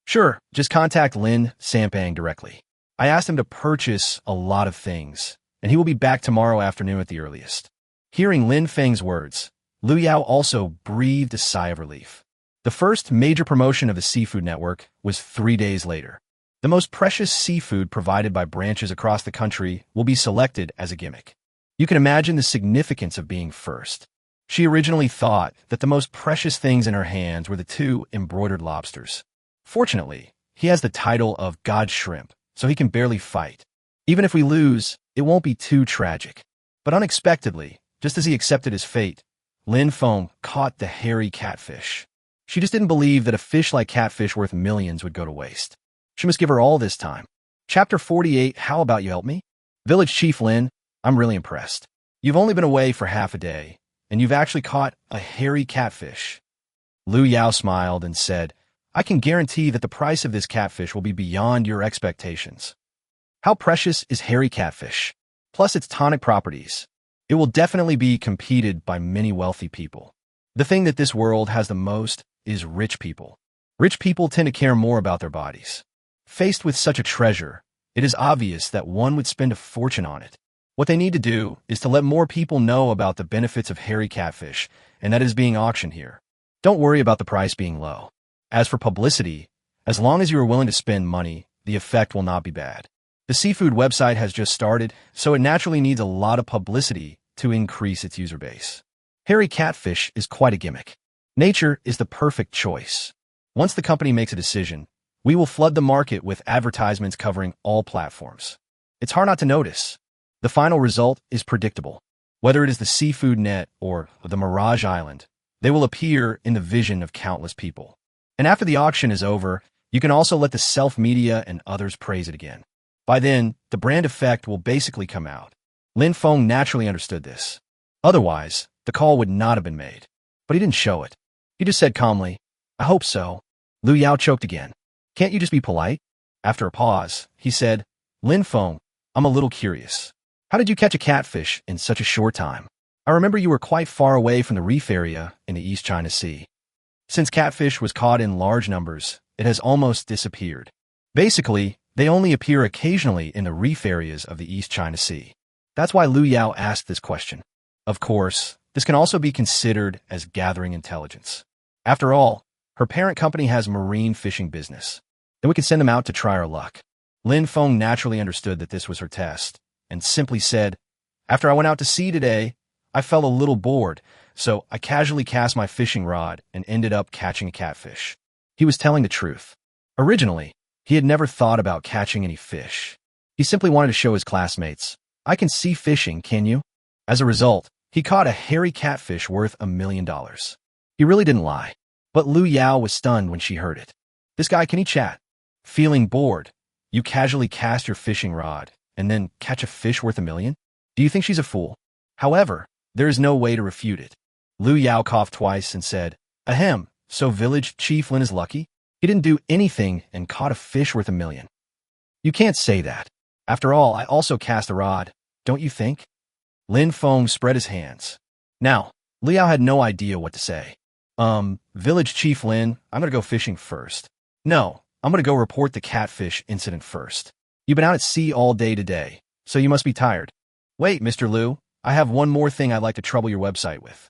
Sure, just contact Lin Sampang directly. I asked him to purchase a lot of things, and he will be back tomorrow afternoon at the earliest. Hearing Lin Feng's words, Lu Yao also breathed a sigh of relief. The first major promotion of the Seafood Network was 3 days later. The most precious seafood provided by branches across the country will be selected as a gimmick. You can imagine the significance of being first. She originally thought that the most precious things in her hands were the 2 embroidered lobsters. Fortunately, he has the title of God Shrimp, so he can barely fight. Even if we lose, it won't be too tragic. But unexpectedly, just as he accepted his fate, Lin Feng caught the hairy catfish. She just didn't believe that a fish like catfish worth millions would go to waste. She must give her all this time. Chapter 48, How about you help me? Village Chief Lin, I'm really impressed. You've only been away for half a day, and you've actually caught a hairy catfish. Lu Yao smiled and said, I can guarantee that the price of this catfish will be beyond your expectations. How precious is hairy catfish? Plus its tonic properties. It will definitely be competed by many wealthy people. The thing that this world has the most is rich people. Rich people tend to care more about their bodies. Faced with such a treasure, it is obvious that one would spend a fortune on it. What they need to do is to let more people know about the benefits of hairy catfish, and that is being auctioned here. Don't worry about the price being low. As for publicity, as long as you are willing to spend money, the effect will not be bad. The seafood website has just started, so it naturally needs a lot of publicity to increase its user base. Hairy catfish is quite a gimmick. Nature is the perfect choice. Once the company makes a decision, we will flood the market with advertisements covering all platforms. It's hard not to notice. The final result is predictable. Whether it is the Seafood Net or the Mirage Island, they will appear in the vision of countless people. And after the auction is over, you can also let the self-media and others praise it again. By then, the brand effect will basically come out. Lin Feng naturally understood this. Otherwise, the call would not have been made. But he didn't show it. He just said calmly, I hope so. Lu Yao choked again. Can't you just be polite? After a pause, he said, Lin Feng, I'm a little curious. How did you catch a catfish in such a short time? I remember you were quite far away from the reef area in the East China Sea. Since catfish was caught in large numbers, it has almost disappeared. Basically, They only appear occasionally in the reef areas of the East China Sea. That's why Lu Yao asked this question. Of course, this can also be considered as gathering intelligence. After all, her parent company has marine fishing business. Then we could send them out to try our luck. Lin Feng naturally understood that this was her test, and simply said, "After I went out to sea today, I felt a little bored, so I casually cast my fishing rod and ended up catching a catfish." He was telling the truth. Originally, he had never thought about catching any fish. He simply wanted to show his classmates, "I can see fishing, can you?" As a result, he caught a hairy catfish worth $1 million. He really didn't lie. But Lu Yao was stunned when she heard it. This guy, can he chat? Feeling bored, you casually cast your fishing rod and then catch a fish worth $1 million? Do you think she's a fool? However, there is no way to refute it. Lu Yao coughed twice and said, "Ahem, so village chief Lin is lucky? He didn't do anything and caught a fish worth $1 million. You can't say that. After all, I also cast a rod, don't you think?" Lin Feng spread his hands. Now, Lu Yao had no idea what to say. Village Chief Lin, I'm gonna go fishing first. No, I'm gonna go report the catfish incident first. You've been out at sea all day today, so you must be tired. Wait, Mr. Lu, I have one more thing I'd like to trouble your website with.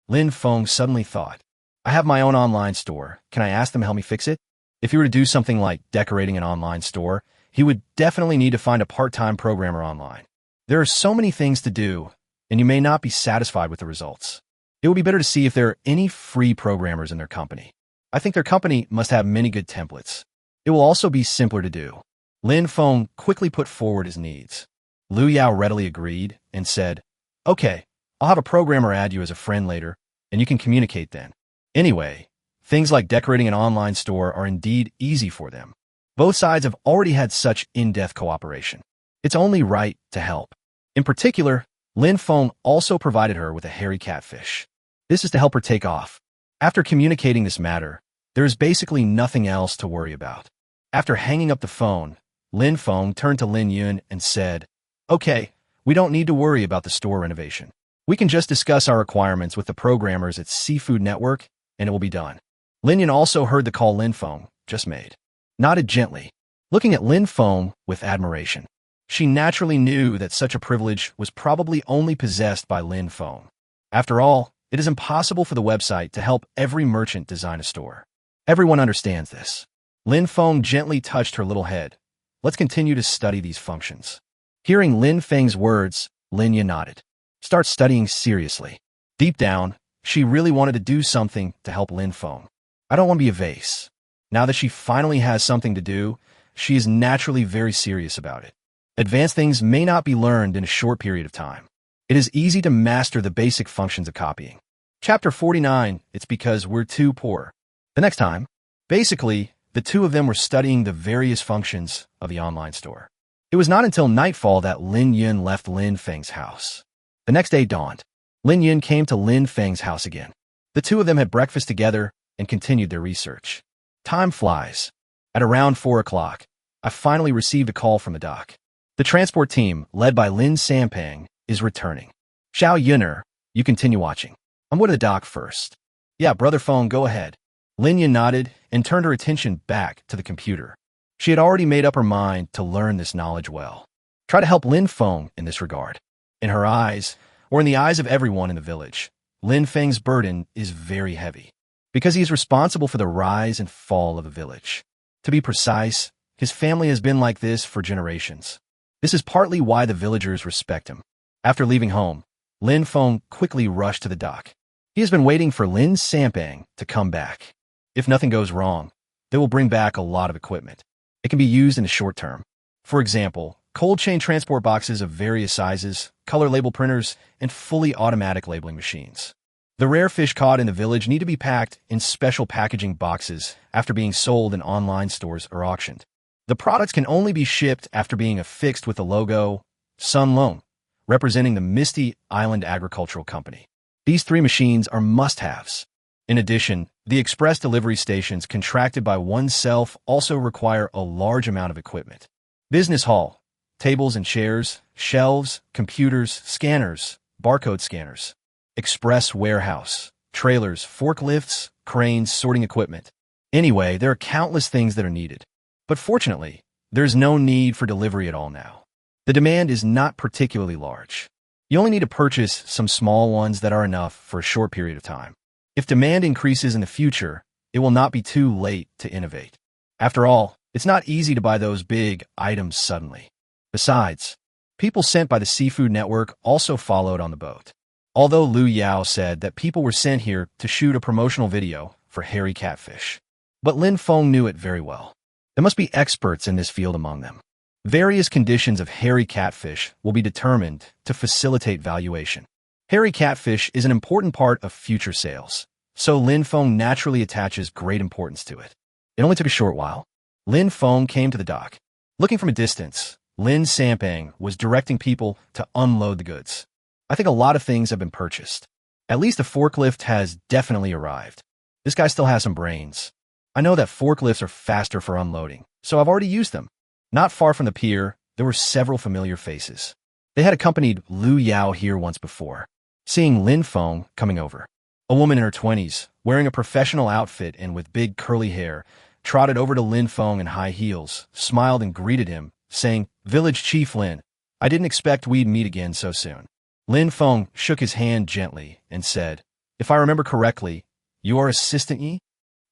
Lin Feng suddenly thought, I have my own online store. Can I ask them to help me fix it? If he were to do something like decorating an online store, he would definitely need to find a part-time programmer online. There are so many things to do, and you may not be satisfied with the results. It would be better to see if there are any free programmers in their company. I think their company must have many good templates. It will also be simpler to do. Lin Feng quickly put forward his needs. Lu Yao readily agreed and said, "Okay, I'll have a programmer add you as a friend later, and you can communicate then." Anyway, things like decorating an online store are indeed easy for them. Both sides have already had such in-depth cooperation. It's only right to help. In particular, Lin Feng also provided her with a hairy catfish. This is to help her take off. After communicating this matter, there is basically nothing else to worry about. After hanging up the phone, Lin Feng turned to Lin Yun and said, "Okay, we don't need to worry about the store renovation. We can just discuss our requirements with the programmers at Seafood Network, and it will be done." Lin Yun also heard the call Lin Feng just made, nodded gently, looking at Lin Feng with admiration. She naturally knew that such a privilege was probably only possessed by Lin Feng. After all, it is impossible for the website to help every merchant design a store. Everyone understands this. Lin Feng gently touched her little head. Let's continue to study these functions. Hearing Lin Feng's words, Lin Yun nodded. Start studying seriously. Deep down, she really wanted to do something to help Lin Feng. I don't want to be a vase. Now that she finally has something to do, she is naturally very serious about it. Advanced things may not be learned in a short period of time. It is easy to master the basic functions of copying. Chapter 49, it's because we're too poor. The next time, basically, the two of them were studying the various functions of the online store. It was not until nightfall that Lin Yun left Lin Feng's house. The next day dawned. Lin Yun came to Lin Feng's house again. The two of them had breakfast together and continued their research. Time flies. At around 4 o'clock, I finally received a call from the dock. The transport team, led by Lin Sampang, is returning. Xiao Yun'er, you continue watching. I'm going to the dock first. Yeah, Brother Feng, go ahead. Lin Yun nodded and turned her attention back to the computer. She had already made up her mind to learn this knowledge well. Try to help Lin Feng in this regard. In her eyes, or in the eyes of everyone in the village, Lin Feng's burden is very heavy, because he is responsible for the rise and fall of the village. To be precise, his family has been like this for generations. This is partly why the villagers respect him. After leaving home, Lin Feng quickly rushed to the dock. He has been waiting for Lin Sampang to come back. If nothing goes wrong, they will bring back a lot of equipment. It can be used in the short term. For example, cold chain transport boxes of various sizes, color label printers, and fully automatic labeling machines. The rare fish caught in the village need to be packed in special packaging boxes after being sold in online stores or auctioned. The products can only be shipped after being affixed with the logo Sun Loan, representing the Misty Island Agricultural Company. These 3 machines are must-haves. In addition, the express delivery stations contracted by oneself also require a large amount of equipment. Business hall, tables and chairs, shelves, computers, scanners, barcode scanners. Express warehouse, trailers, forklifts, cranes, sorting equipment. Anyway, there are countless things that are needed. But fortunately, There's no need for delivery at all now. The demand is not particularly large. You only need to purchase some small ones that are enough for a short period of time. If demand increases in the future, it will not be too late to innovate. After all, it's not easy to buy those big items suddenly. Besides, people sent by the seafood network also followed on the boat. Although Lu Yao said that people were sent here to shoot a promotional video for hairy catfish. But Lin Feng knew it very well. There must be experts in this field among them. Various conditions of hairy catfish will be determined to facilitate valuation. Hairy catfish is an important part of future sales, so Lin Feng naturally attaches great importance to it. It only took a short while. Lin Feng came to the dock. Looking from a distance, Lin Sampang was directing people to unload the goods. I think a lot of things have been purchased. At least a forklift has definitely arrived. This guy still has some brains. I know that forklifts are faster for unloading, so I've already used them. Not far from the pier, there were several familiar faces. They had accompanied Lu Yao here once before. Seeing Lin Feng coming over, a woman in her 20s, wearing a professional outfit and with big curly hair, trotted over to Lin Feng in high heels, smiled and greeted him, saying, "Village Chief Lin, I didn't expect we'd meet again so soon." Lin Feng shook his hand gently and said, "If I remember correctly, you are Assistant Yi?"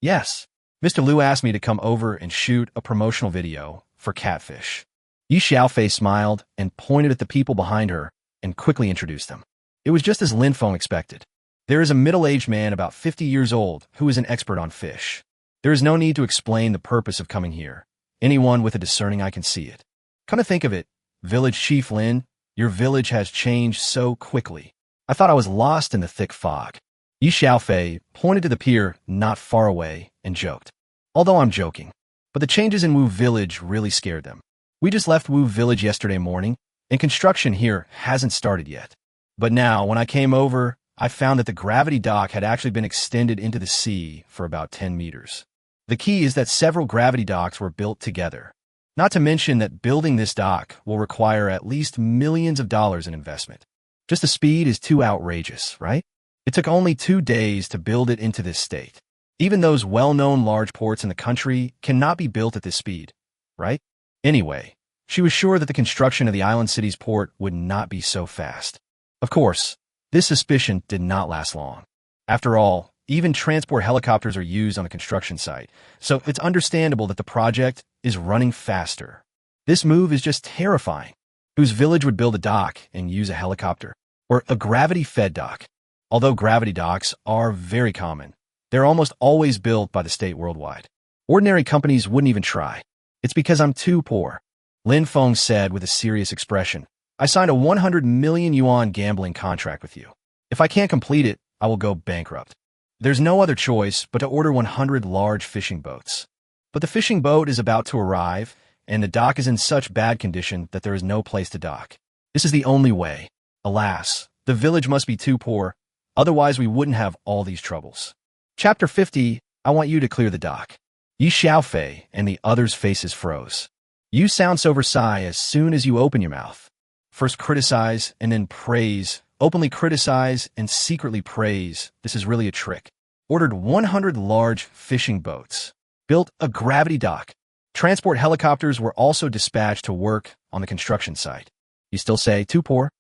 "Yes. Mr. Liu asked me to come over and shoot a promotional video for catfish." Yi Xiaofei smiled and pointed at the people behind her and quickly introduced them. It was just as Lin Feng expected. There is a middle-aged man about 50 years old who is an expert on fish. There is no need to explain the purpose of coming here. Anyone with a discerning eye can see it. Come to think of it, Village Chief Lin, your village has changed so quickly. I thought I was lost in the thick fog. Yi Xiaofei pointed to the pier not far away and joked. Although I'm joking, but the changes in Wu Village really scared them. We just left Wu Village yesterday morning, and construction here hasn't started yet. But now, when I came over, I found that the gravity dock had actually been extended into the sea for about 10 meters. The key is that several gravity docks were built together. Not to mention that building this dock will require at least millions of dollars in investment. Just the speed is too outrageous, right? It took only 2 days to build it into this state. Even those well-known large ports in the country cannot be built at this speed, right? Anyway, she was sure that the construction of the island city's port would not be so fast. Of course, this suspicion did not last long. After all, even transport helicopters are used on a construction site, so it's understandable that the project is running faster. This move is just terrifying. Whose village would build a dock and use a helicopter? Or a gravity-fed dock? Although gravity docks are very common, they're almost always built by the state worldwide. Ordinary companies wouldn't even try. It's because I'm too poor. Lin Feng said with a serious expression. I signed a 100 million yuan gambling contract with you. If I can't complete it, I will go bankrupt. There's no other choice but to order 100 large fishing boats. But the fishing boat is about to arrive, and the dock is in such bad condition that there is no place to dock. This is the only way. Alas, the village must be too poor, otherwise we wouldn't have all these troubles. Chapter 50, I want you to clear the dock. Yi Xiaofei and the others' faces froze. You sound so Versailles as soon as you open your mouth. First criticize and then praise, openly criticize and secretly praise. This is really a trick. Ordered 100 large fishing boats. Built a gravity dock. Transport helicopters were also dispatched to work on the construction site. You still say, too poor?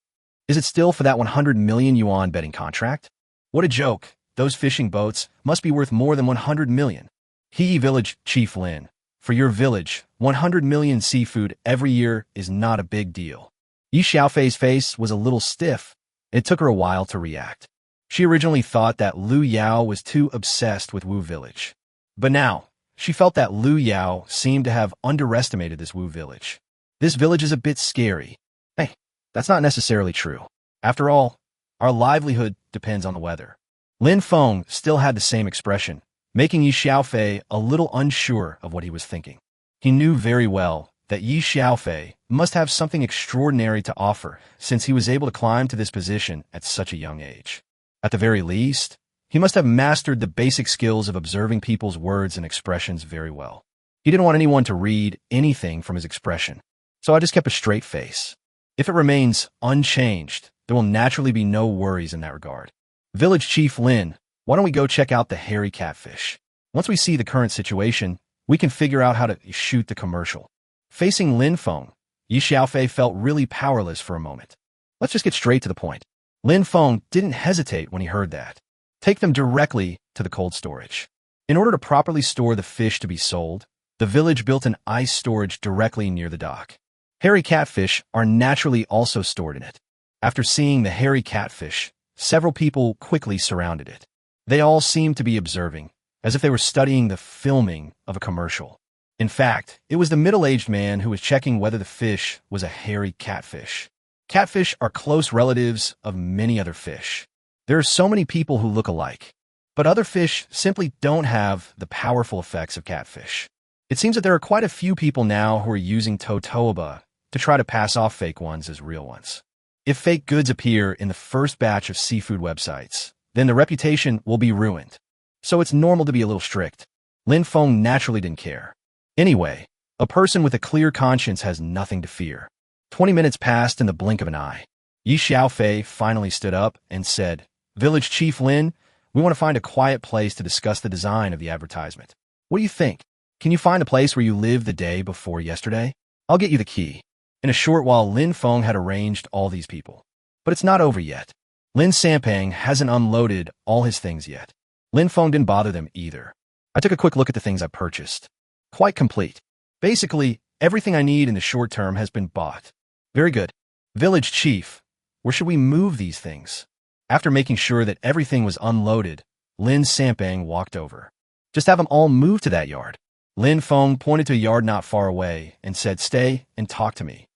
Is it still for that 100 million yuan betting contract? What a joke. Those fishing boats must be worth more than 100 million. He Village Chief Lin. For your village, 100 million seafood every year is not a big deal. Yi Xiaofei's face was a little stiff. It took her a while to react. She originally thought that Lu Yao was too obsessed with Wu Village. But now, she felt that Lu Yao seemed to have underestimated this Wu Village. This village is a bit scary. Hey, that's not necessarily true. After all, our livelihood depends on the weather. Lin Feng still had the same expression, making Yi Xiaofei a little unsure of what he was thinking. He knew very well that Yi Xiaofei must have something extraordinary to offer since he was able to climb to this position at such a young age. At the very least, he must have mastered the basic skills of observing people's words and expressions very well. He didn't want anyone to read anything from his expression, so I just kept a straight face. If it remains unchanged, there will naturally be no worries in that regard. Village Chief Lin, why don't we go check out the hairy catfish? Once we see the current situation, we can figure out how to shoot the commercial. Facing Lin Feng, Yi Xiaofei felt really powerless for a moment. Let's just get straight to the point. Lin Feng didn't hesitate when he heard that. Take them directly to the cold storage. In order to properly store the fish to be sold, the village built an ice storage directly near the dock. Hairy catfish are naturally also stored in it. After seeing the hairy catfish, several people quickly surrounded it. They all seemed to be observing, as if they were studying the filming of a commercial. In fact, it was the middle-aged man who was checking whether the fish was a hairy catfish. Catfish are close relatives of many other fish. There are so many people who look alike, but other fish simply don't have the powerful effects of catfish. It seems that there are quite a few people now who are using totoaba to try to pass off fake ones as real ones. If fake goods appear in the first batch of seafood websites, then the reputation will be ruined. So it's normal to be a little strict. Lin Feng naturally didn't care. Anyway, a person with a clear conscience has nothing to fear. 20 minutes passed in the blink of an eye. Yi Xiaofei finally stood up and said, "Village Chief Lin, we want to find a quiet place to discuss the design of the advertisement. What do you think? Can you find a place where you lived the day before yesterday? I'll get you the key." In a short while, Lin Feng had arranged all these people. But it's not over yet. Lin Sampang hasn't unloaded all his things yet. Lin Feng didn't bother them either. I took a quick look at the things I purchased. Quite complete. Basically, everything I need in the short term has been bought. Very good. Village Chief, where should we move these things? After making sure that everything was unloaded, Lin Sampang walked over. Just have them all move to that yard. Lin Feng pointed to a yard not far away and said, "Stay and talk to me."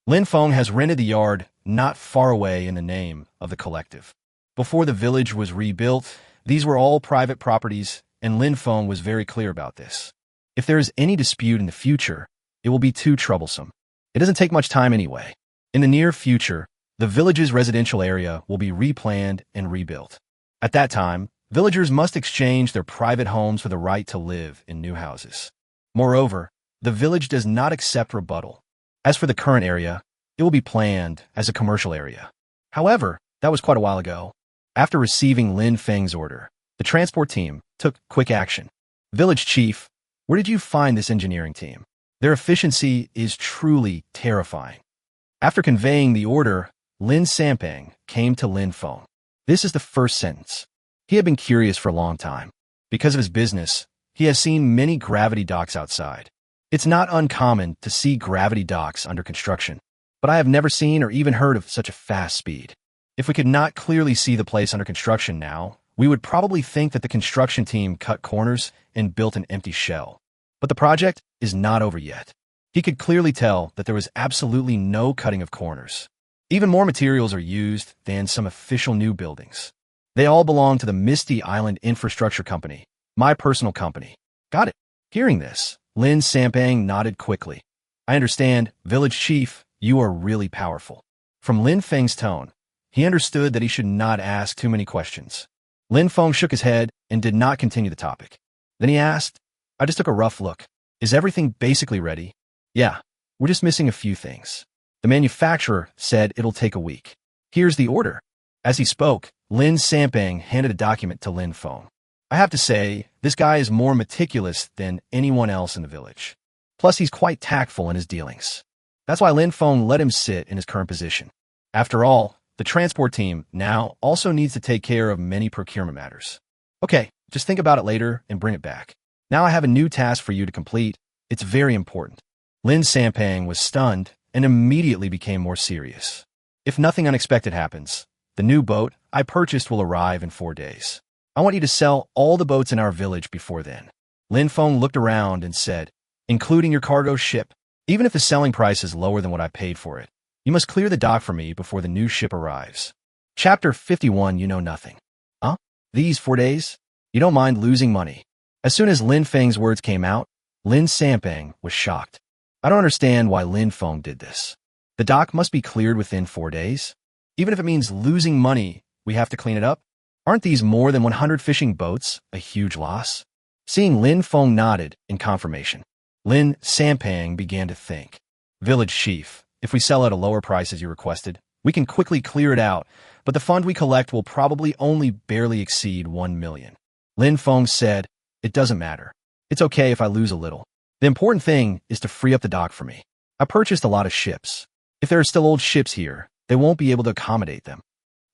Lin Feng has rented the yard not far away in the name of the collective. Before the village was rebuilt, these were all private properties, and Lin Feng was very clear about this. If there is any dispute in the future, it will be too troublesome. It doesn't take much time anyway. In the near future, the village's residential area will be replanned and rebuilt. At that time, villagers must exchange their private homes for the right to live in new houses. Moreover, the village does not accept rebuttal. As for the current area, it will be planned as a commercial area. However, that was quite a while ago. After receiving Lin Feng's order, the transport team took quick action. Village Chief, where did you find this engineering team? Their efficiency is truly terrifying. After conveying the order, Lin Sampang came to Lin Feng. This is the first sentence. He had been curious for a long time. Because of his business, he has seen many gravity docks outside. It's not uncommon to see gravity docks under construction, but I have never seen or even heard of such a fast speed. If we could not clearly see the place under construction now, we would probably think that the construction team cut corners and built an empty shell. But the project is not over yet. He could clearly tell that there was absolutely no cutting of corners. Even more materials are used than some official new buildings. They all belong to the Misty Island Infrastructure Company, my personal company. Got it. Hearing this, Lin Sampang nodded quickly. I understand, Village Chief, you are really powerful. From Lin Feng's tone, he understood that he should not ask too many questions. Lin Feng shook his head and did not continue the topic. Then he asked, I just took a rough look. Is everything basically ready? Yeah, we're just missing a few things. The manufacturer said it'll take a week. Here's the order. As he spoke, Lin Sampang handed a document to Lin Feng. I have to say, this guy is more meticulous than anyone else in the village. Plus, he's quite tactful in his dealings. That's why Lin Feng let him sit in his current position. After all, the transport team now also needs to take care of many procurement matters. Okay, just think about it later and bring it back. Now I have a new task for you to complete. It's very important. Lin Sampang was stunned and immediately became more serious. If nothing unexpected happens, the new boat I purchased will arrive in 4 days. I want you to sell all the boats in our village before then. Lin Feng looked around and said, including your cargo ship, even if the selling price is lower than what I paid for it, you must clear the dock for me before the new ship arrives. Chapter 51, You Know Nothing. Huh? These 4 days? You don't mind losing money. As soon as Lin Feng's words came out, Lin Sampang was shocked. I don't understand why Lin Feng did this. The dock must be cleared within 4 days. Even if it means losing money, we have to clean it up. Aren't these more than 100 fishing boats a huge loss? Seeing Lin Feng nodded in confirmation, Lin Sampang began to think. Village Chief, if we sell at a lower price as you requested, we can quickly clear it out, but the fund we collect will probably only barely exceed 1 million. Lin Feng said, it doesn't matter. It's okay if I lose a little. The important thing is to free up the dock for me. I purchased a lot of ships. If there are still old ships here, they won't be able to accommodate them.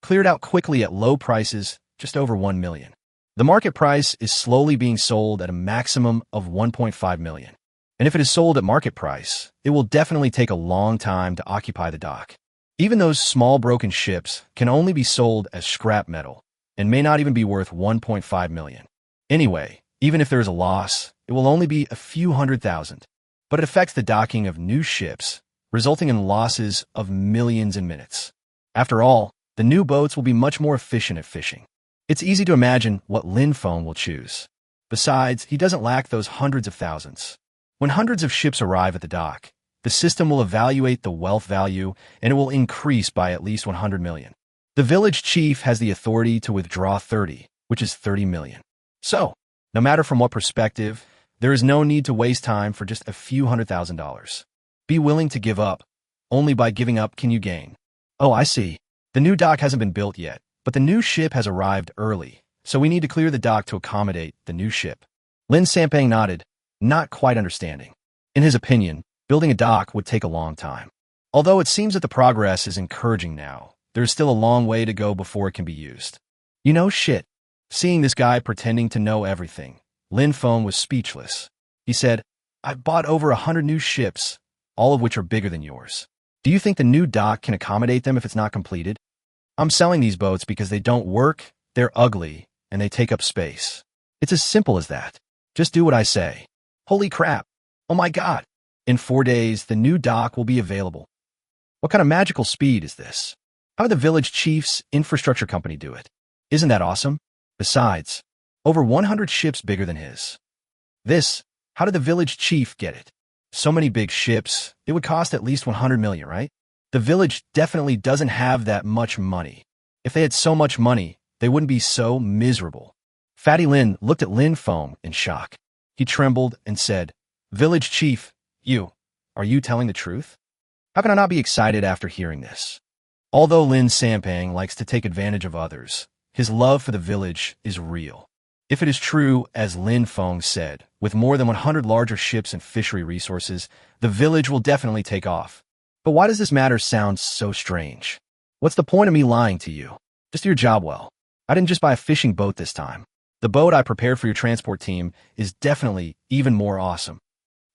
Cleared out quickly at low prices, just over 1 million. The market price is slowly being sold at a maximum of 1.5 million. And if it is sold at market price, it will definitely take a long time to occupy the dock. Even those small broken ships can only be sold as scrap metal and may not even be worth 1.5 million. Anyway, even if there is a loss, it will only be a few 100,000. But it affects the docking of new ships, resulting in losses of millions in minutes. After all, the new boats will be much more efficient at fishing. It's easy to imagine what Feng will choose. Besides, he doesn't lack those hundreds of thousands. When hundreds of ships arrive at the dock, the system will evaluate the wealth value and it will increase by at least 100 million. The village chief has the authority to withdraw 30, which is 30 million. So, no matter from what perspective, there is no need to waste time for just a few $100,000. Be willing to give up. Only by giving up can you gain. Oh, I see. The new dock hasn't been built yet, but the new ship has arrived early, so we need to clear the dock to accommodate the new ship. Lin Sampang nodded, not quite understanding. In his opinion, building a dock would take a long time. Although it seems that the progress is encouraging now, there's still a long way to go before it can be used. You know shit. Seeing this guy pretending to know everything, Feng was speechless. He said, I've bought over 100 new ships, all of which are bigger than yours. Do you think the new dock can accommodate them if it's not completed? I'm selling these boats because they don't work, they're ugly, and they take up space. It's as simple as that. Just do what I say. Holy crap. Oh my god. In 4 days, the new dock will be available. What kind of magical speed is this? How did the village chief's infrastructure company do it? Isn't that awesome? Besides, over 100 ships bigger than his. How did the village chief get it? So many big ships, it would cost at least 100 million, right? The village definitely doesn't have that much money. If they had so much money, they wouldn't be so miserable. Fatty Lin looked at Feng in shock. He trembled and said, Village chief, are you telling the truth? How can I not be excited after hearing this? Although Lin Sampang likes to take advantage of others, his love for the village is real. If it is true, as Feng said, with more than 100 larger ships and fishery resources, the village will definitely take off. But why does this matter sound so strange? What's the point of me lying to you? Just do your job well. I didn't just buy a fishing boat this time. The boat I prepared for your transport team is definitely even more awesome.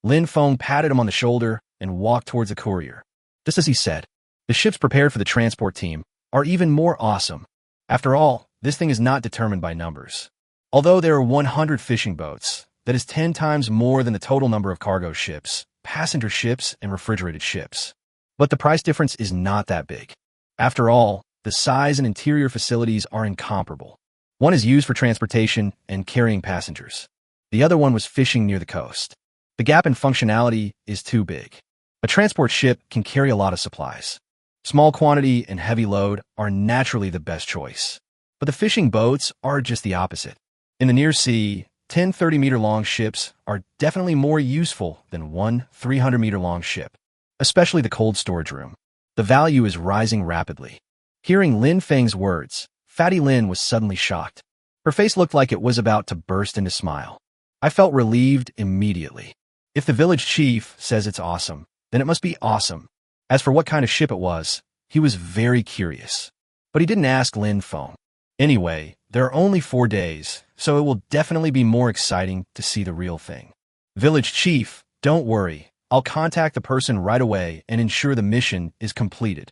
Feng patted him on the shoulder and walked towards the courier. Just as he said, the ships prepared for the transport team are even more awesome. After all, this thing is not determined by numbers. Although there are 100 fishing boats, that is 10 times more than the total number of cargo ships, passenger ships, and refrigerated ships. But the price difference is not that big. After all, the size and interior facilities are incomparable. One is used for transportation and carrying passengers. The other one was fishing near the coast. The gap in functionality is too big. A transport ship can carry a lot of supplies. Small quantity and heavy load are naturally the best choice. But the fishing boats are just the opposite. In the near sea, 10 30-meter-long ships are definitely more useful than one 300-meter-long ship, especially the cold storage room. The value is rising rapidly. Hearing Feng's words, Fatty Lin was suddenly shocked. Her face looked like it was about to burst into a smile. I felt relieved immediately. If the village chief says it's awesome, then it must be awesome. As for what kind of ship it was, he was very curious. But he didn't ask Feng. Anyway, there are only 4 days, so it will definitely be more exciting to see the real thing. Village chief, don't worry. I'll contact the person right away and ensure the mission is completed.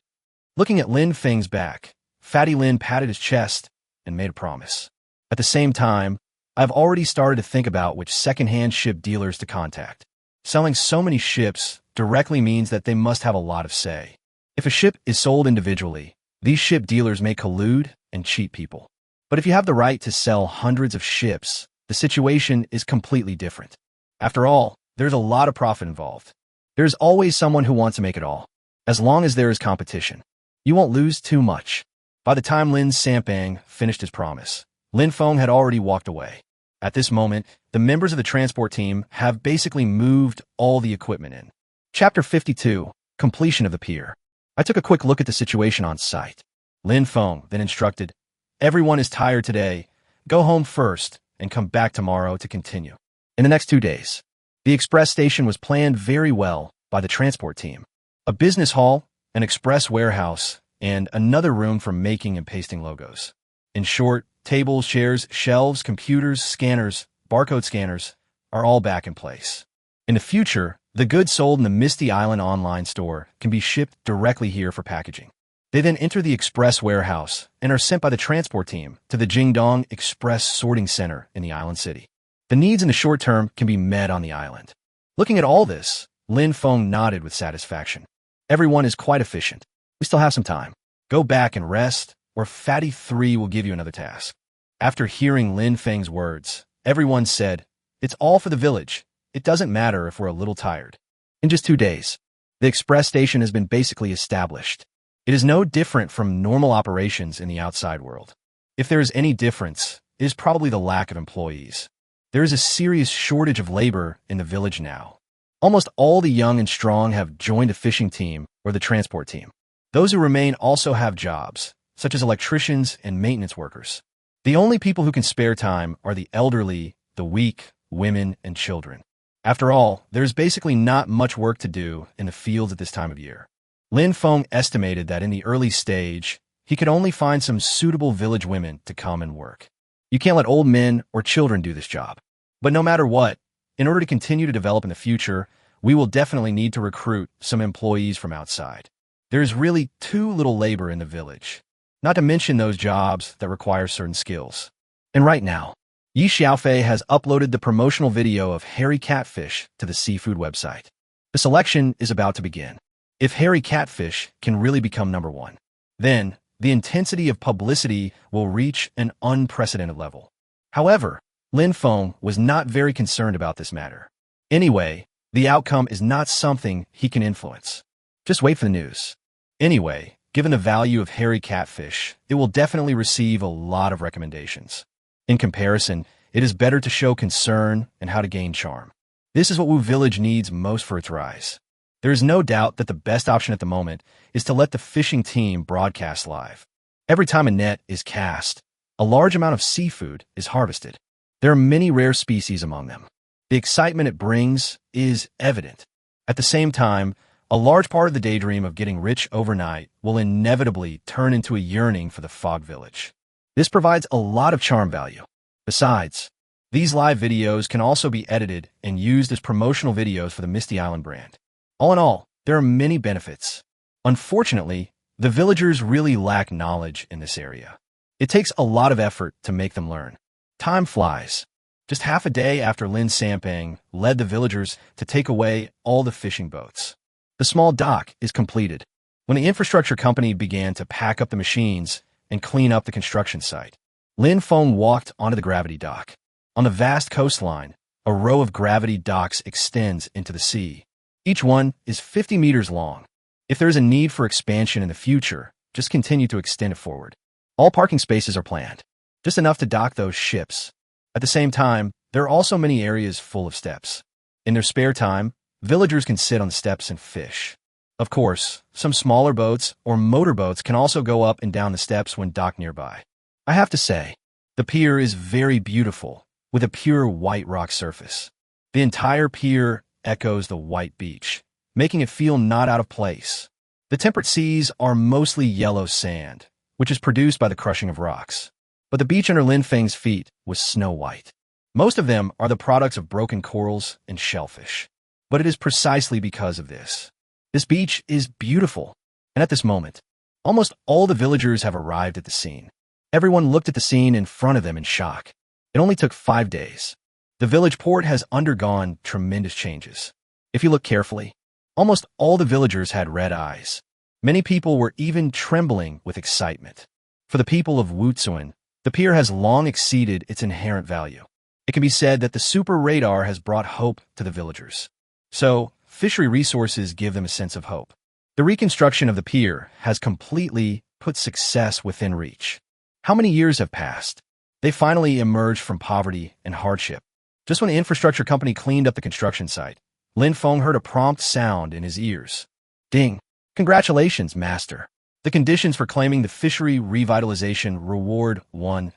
Looking at Feng's back, Fatty Lin patted his chest and made a promise. At the same time, I've already started to think about which second-hand ship dealers to contact. Selling so many ships directly means that they must have a lot of say. If a ship is sold individually, these ship dealers may collude and cheat people. But if you have the right to sell hundreds of ships, the situation is completely different. After all, there's a lot of profit involved. There's always someone who wants to make it all. As long as there is competition, you won't lose too much. By the time Lin Sampang finished his promise, Feng had already walked away. At this moment, the members of the transport team have basically moved all the equipment in. Chapter 52, Completion of the Pier. I took a quick look at the situation on site. Feng then instructed, everyone is tired today. Go home first and come back tomorrow to continue. In the next 2 days, the express station was planned very well by the transport team. A business hall, an express warehouse, and another room for making and pasting logos. In short, tables, chairs, shelves, computers, scanners, barcode scanners are all back in place. In the future, the goods sold in the Misty Island online store can be shipped directly here for packaging. They then enter the express warehouse and are sent by the transport team to the Jingdong Express Sorting Center in the island city. The needs in the short term can be met on the island. Looking at all this, Feng nodded with satisfaction. Everyone is quite efficient. We still have some time. Go back and rest, or Fatty 3 will give you another task. After hearing Feng's words, everyone said, "It's all for the village. It doesn't matter if we're a little tired." In just 2 days, the express station has been basically established. It is no different from normal operations in the outside world. If there is any difference, it is probably the lack of employees. There is a serious shortage of labor in the village now. Almost all the young and strong have joined the fishing team or the transport team. Those who remain also have jobs, such as electricians and maintenance workers. The only people who can spare time are the elderly, the weak, women, and children. After all, there is basically not much work to do in the fields at this time of year. Feng estimated that in the early stage, he could only find some suitable village women to come and work. You can't let old men or children do this job. But no matter what, in order to continue to develop in the future, we will definitely need to recruit some employees from outside. There is really too little labor in the village, not to mention those jobs that require certain skills. And right now, Yi Xiaofei has uploaded the promotional video of hairy catfish to the seafood website. The selection is about to begin. If hairy catfish can really become number one, then the intensity of publicity will reach an unprecedented level. However, Feng was not very concerned about this matter. Anyway, the outcome is not something he can influence. Just wait for the news. Anyway, given the value of hairy catfish, it will definitely receive a lot of recommendations. In comparison, it is better to show concern and how to gain charm. This is what Wu Village needs most for its rise. There is no doubt that the best option at the moment is to let the fishing team broadcast live. Every time a net is cast, a large amount of seafood is harvested. There are many rare species among them. The excitement it brings is evident. At the same time, a large part of the daydream of getting rich overnight will inevitably turn into a yearning for the fog village. This provides a lot of charm value. Besides, these live videos can also be edited and used as promotional videos for the Misty Island brand. All in all, there are many benefits. Unfortunately, the villagers really lack knowledge in this area. It takes a lot of effort to make them learn. Time flies. Just half a day after Lin Sampang led the villagers to take away all the fishing boats. The small dock is completed. When the infrastructure company began to pack up the machines and clean up the construction site, Feng walked onto the gravity dock. On the vast coastline, a row of gravity docks extends into the sea. Each one is 50 meters long. If there is a need for expansion in the future, just continue to extend it forward. All parking spaces are planned, just enough to dock those ships. At the same time, there are also many areas full of steps. In their spare time, villagers can sit on the steps and fish. Of course, some smaller boats or motorboats can also go up and down the steps when docked nearby. I have to say, the pier is very beautiful, with a pure white rock surface. The entire pier echoes the white beach, making it feel not out of place. The temperate seas are mostly yellow sand, which is produced by the crushing of rocks. But the beach under Feng's feet was snow white. Most of them are the products of broken corals and shellfish. But it is precisely because of this. This beach is beautiful, and at this moment, almost all the villagers have arrived at the scene. Everyone looked at the scene in front of them in shock. It only took 5 days. The village port has undergone tremendous changes. If you look carefully, almost all the villagers had red eyes. Many people were even trembling with excitement. For the people of Wutsuan, the pier has long exceeded its inherent value. It can be said that the super radar has brought hope to the villagers. So, fishery resources give them a sense of hope. The reconstruction of the pier has completely put success within reach. How many years have passed? They finally emerged from poverty and hardship. Just when the infrastructure company cleaned up the construction site, Feng heard a prompt sound in his ears. Ding! Congratulations, master. The conditions for claiming the fishery revitalization reward 1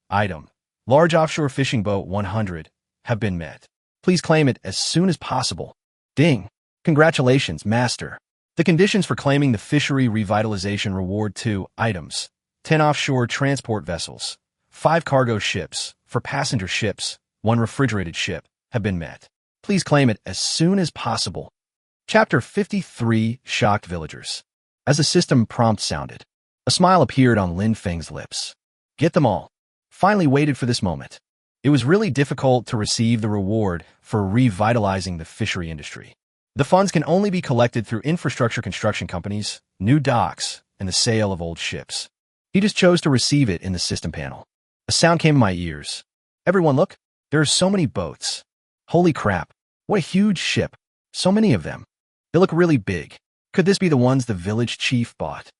item, large offshore fishing boat 100, have been met. Please claim it as soon as possible. Ding! Congratulations, Master. The conditions for claiming the fishery revitalization reward: 2 items, 10 offshore transport vessels, 5 cargo ships, for passenger ships, 1 refrigerated ship, have been met. Please claim it as soon as possible. Chapter 53: Shocked Villagers. As the system prompt sounded, a smile appeared on Lin Feng's lips. Get them all. Finally waited for this moment. It was really difficult to receive the reward for revitalizing the fishery industry. The funds can only be collected through infrastructure construction companies, new docks, and the sale of old ships. He just chose to receive it in the system panel. A sound came in my ears. Everyone look, there are so many boats. Holy crap, what a huge ship. So many of them. They look really big. Could this be the ones the village chief bought?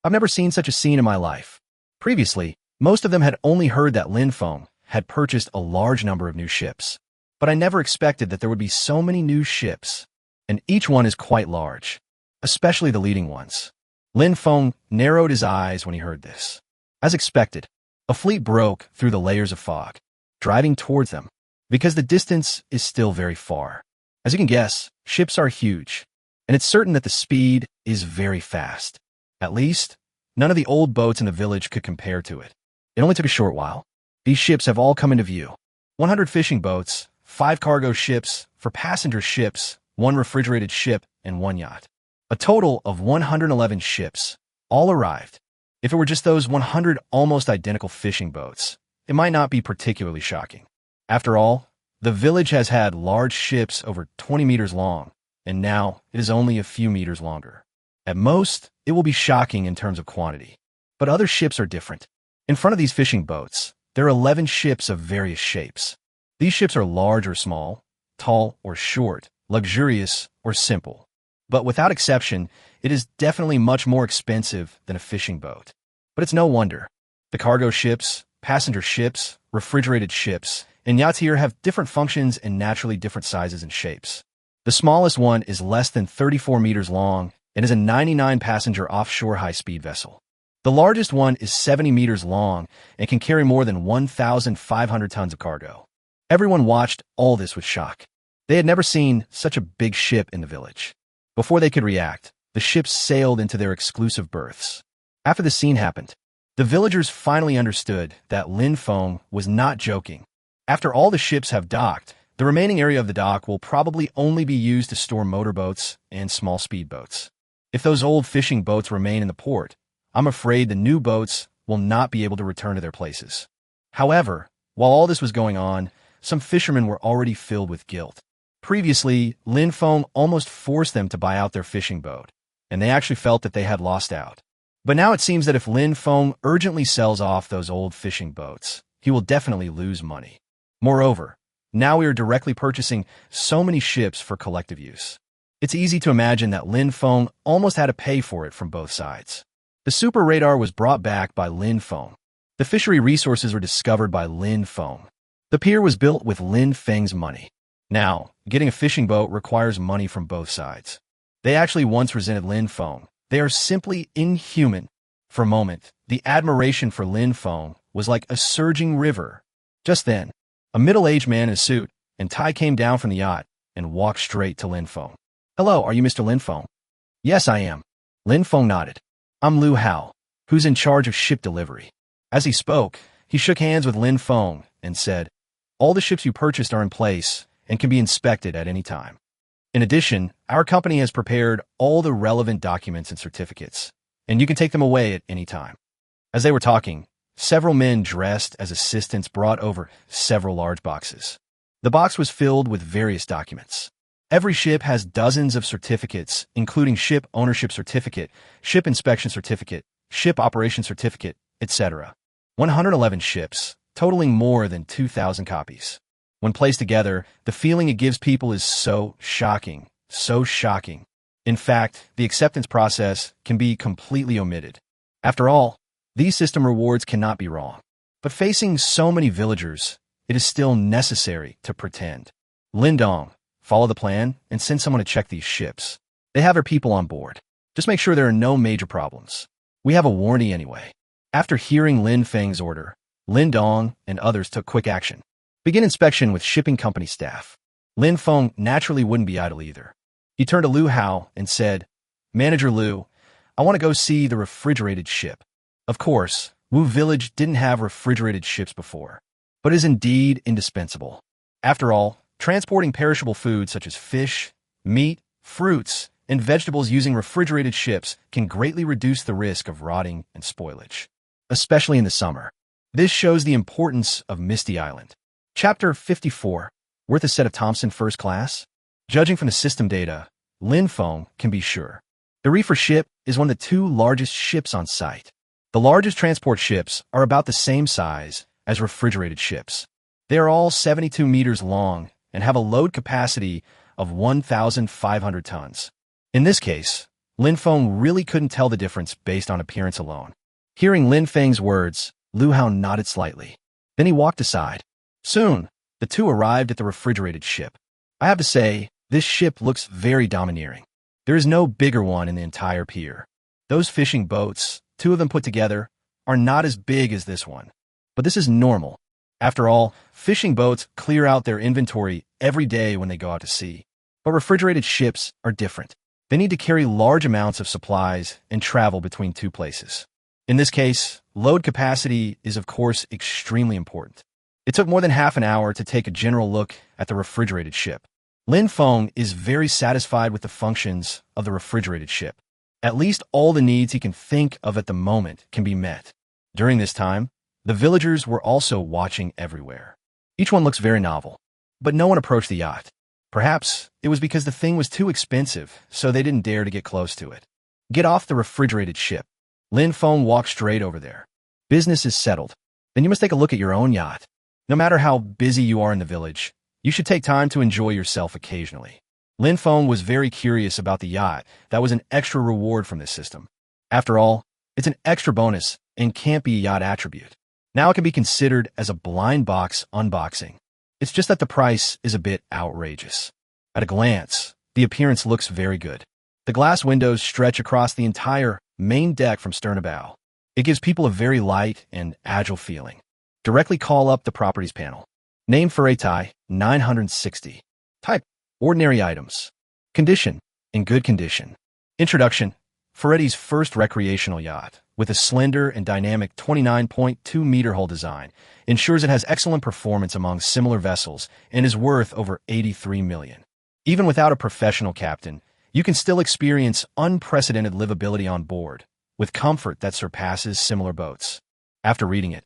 I've never seen such a scene in my life. Previously, most of them had only heard that Lin Feng had purchased a large number of new ships. But I never expected that there would be so many new ships. And each one is quite large, especially the leading ones. Lin Feng narrowed his eyes when he heard this. As expected, a fleet broke through the layers of fog, driving towards them, because the distance is still very far. As you can guess, ships are huge, and it's certain that the speed is very fast. At least, none of the old boats in the village could compare to it. It only took a short while. These ships have all come into view. 100 fishing boats, 5 cargo ships, for passenger ships, 1 refrigerated ship, and 1 yacht. A total of 111 ships, all arrived. If it were just those 100 almost identical fishing boats, it might not be particularly shocking. After all, the village has had large ships over 20 meters long, and now it is only a few meters longer. At most, it will be shocking in terms of quantity. But other ships are different. In front of these fishing boats, there are 11 ships of various shapes. These ships are large or small, tall or short, luxurious or simple. But without exception, it is definitely much more expensive than a fishing boat. But it's no wonder. The cargo ships, passenger ships, refrigerated ships, and yachts here have different functions and naturally different sizes and shapes. The smallest one is less than 34 meters long and is a 99-passenger offshore high-speed vessel. The largest one is 70 meters long and can carry more than 1,500 tons of cargo. Everyone watched all this with shock. They had never seen such a big ship in the village. Before they could react, the ships sailed into their exclusive berths. After the scene happened, the villagers finally understood that Lin Feng was not joking. After all the ships have docked, the remaining area of the dock will probably only be used to store motorboats and small speedboats. If those old fishing boats remain in the port, I'm afraid the new boats will not be able to return to their places. However, while all this was going on, some fishermen were already filled with guilt. Previously, Lin Feng almost forced them to buy out their fishing boat, and they actually felt that they had lost out. But now it seems that if Lin Feng urgently sells off those old fishing boats, he will definitely lose money. Moreover, now we are directly purchasing so many ships for collective use. It's easy to imagine that Lin Feng almost had to pay for it from both sides. The super radar was brought back by Lin Feng. The fishery resources were discovered by Lin Feng. The pier was built with Lin Feng's money. Now, getting a fishing boat requires money from both sides. They actually once resented Lin Feng. They are simply inhuman. For a moment, the admiration for Lin Feng was like a surging river. Just then, a middle-aged man in a suit and tie came down from the yacht and walked straight to Lin Feng. "Hello, are you Mr. Lin Feng?" "Yes, I am." Lin Feng nodded. "I'm Liu Hao, who's in charge of ship delivery." As he spoke, he shook hands with Lin Feng and said, "All the ships you purchased are in place and can be inspected at any time. In addition, our company has prepared all the relevant documents and certificates, and you can take them away at any time." As they were talking, several men dressed as assistants brought over several large boxes. The box was filled with various documents. Every ship has dozens of certificates, including ship ownership certificate, ship inspection certificate, ship operation certificate, etc. 111 ships, totaling more than 2,000 copies. When placed together, the feeling it gives people is so shocking, so shocking. In fact, the acceptance process can be completely omitted. After all, these system rewards cannot be wrong. But facing so many villagers, it is still necessary to pretend. Lindong, follow the plan and send someone to check these ships. They have their people on board. Just make sure there are no major problems. We have a warranty anyway. After hearing Lin Feng's order, Lindong and others took quick action. Begin inspection with shipping company staff. Lin Feng naturally wouldn't be idle either. He turned to Lu Hao and said, "Manager Lu, I want to go see the refrigerated ship." Of course, Wu Village didn't have refrigerated ships before, but is indeed indispensable. After all, transporting perishable foods such as fish, meat, fruits, and vegetables using refrigerated ships can greatly reduce the risk of rotting and spoilage, especially in the summer. This shows the importance of Misty Island. Chapter 54. Worth a set of Thompson First Class? Judging from the system data, Feng can be sure. The reefer ship is one of the two largest ships on site. The largest transport ships are about the same size as refrigerated ships. They are all 72 meters long and have a load capacity of 1,500 tons. In this case, Feng really couldn't tell the difference based on appearance alone. Hearing Feng's words, Lu Hao nodded slightly. Then he walked aside. Soon, the two arrived at the refrigerated ship. I have to say, this ship looks very domineering. There is no bigger one in the entire pier. Those fishing boats, two of them put together, are not as big as this one. But this is normal. After all, fishing boats clear out their inventory every day when they go out to sea. But refrigerated ships are different. They need to carry large amounts of supplies and travel between two places. In this case, load capacity is of course extremely important. It took more than half an hour to take a general look at the refrigerated ship. Feng is very satisfied with the functions of the refrigerated ship. At least all the needs he can think of at the moment can be met. During this time, the villagers were also watching everywhere. Each one looks very novel, but no one approached the yacht. Perhaps it was because the thing was too expensive, so they didn't dare to get close to it. Get off the refrigerated ship. Feng walked straight over there. Business is settled. Then you must take a look at your own yacht. No matter how busy you are in the village, you should take time to enjoy yourself occasionally. Feng was very curious about the yacht. That was an extra reward from this system. After all, it's an extra bonus and can't be a yacht attribute. Now it can be considered as a blind box unboxing. It's just that the price is a bit outrageous. At a glance, the appearance looks very good. The glass windows stretch across the entire main deck from stern to bow. It gives people a very light and agile feeling. Directly call up the Properties panel. Name Furetai, 960. Type, ordinary items. Condition, in good condition. Introduction, Ferretti's first recreational yacht, with a slender and dynamic 29.2-meter hull design, ensures it has excellent performance among similar vessels and is worth over $83 million. Even without a professional captain, you can still experience unprecedented livability on board, with comfort that surpasses similar boats. After reading it,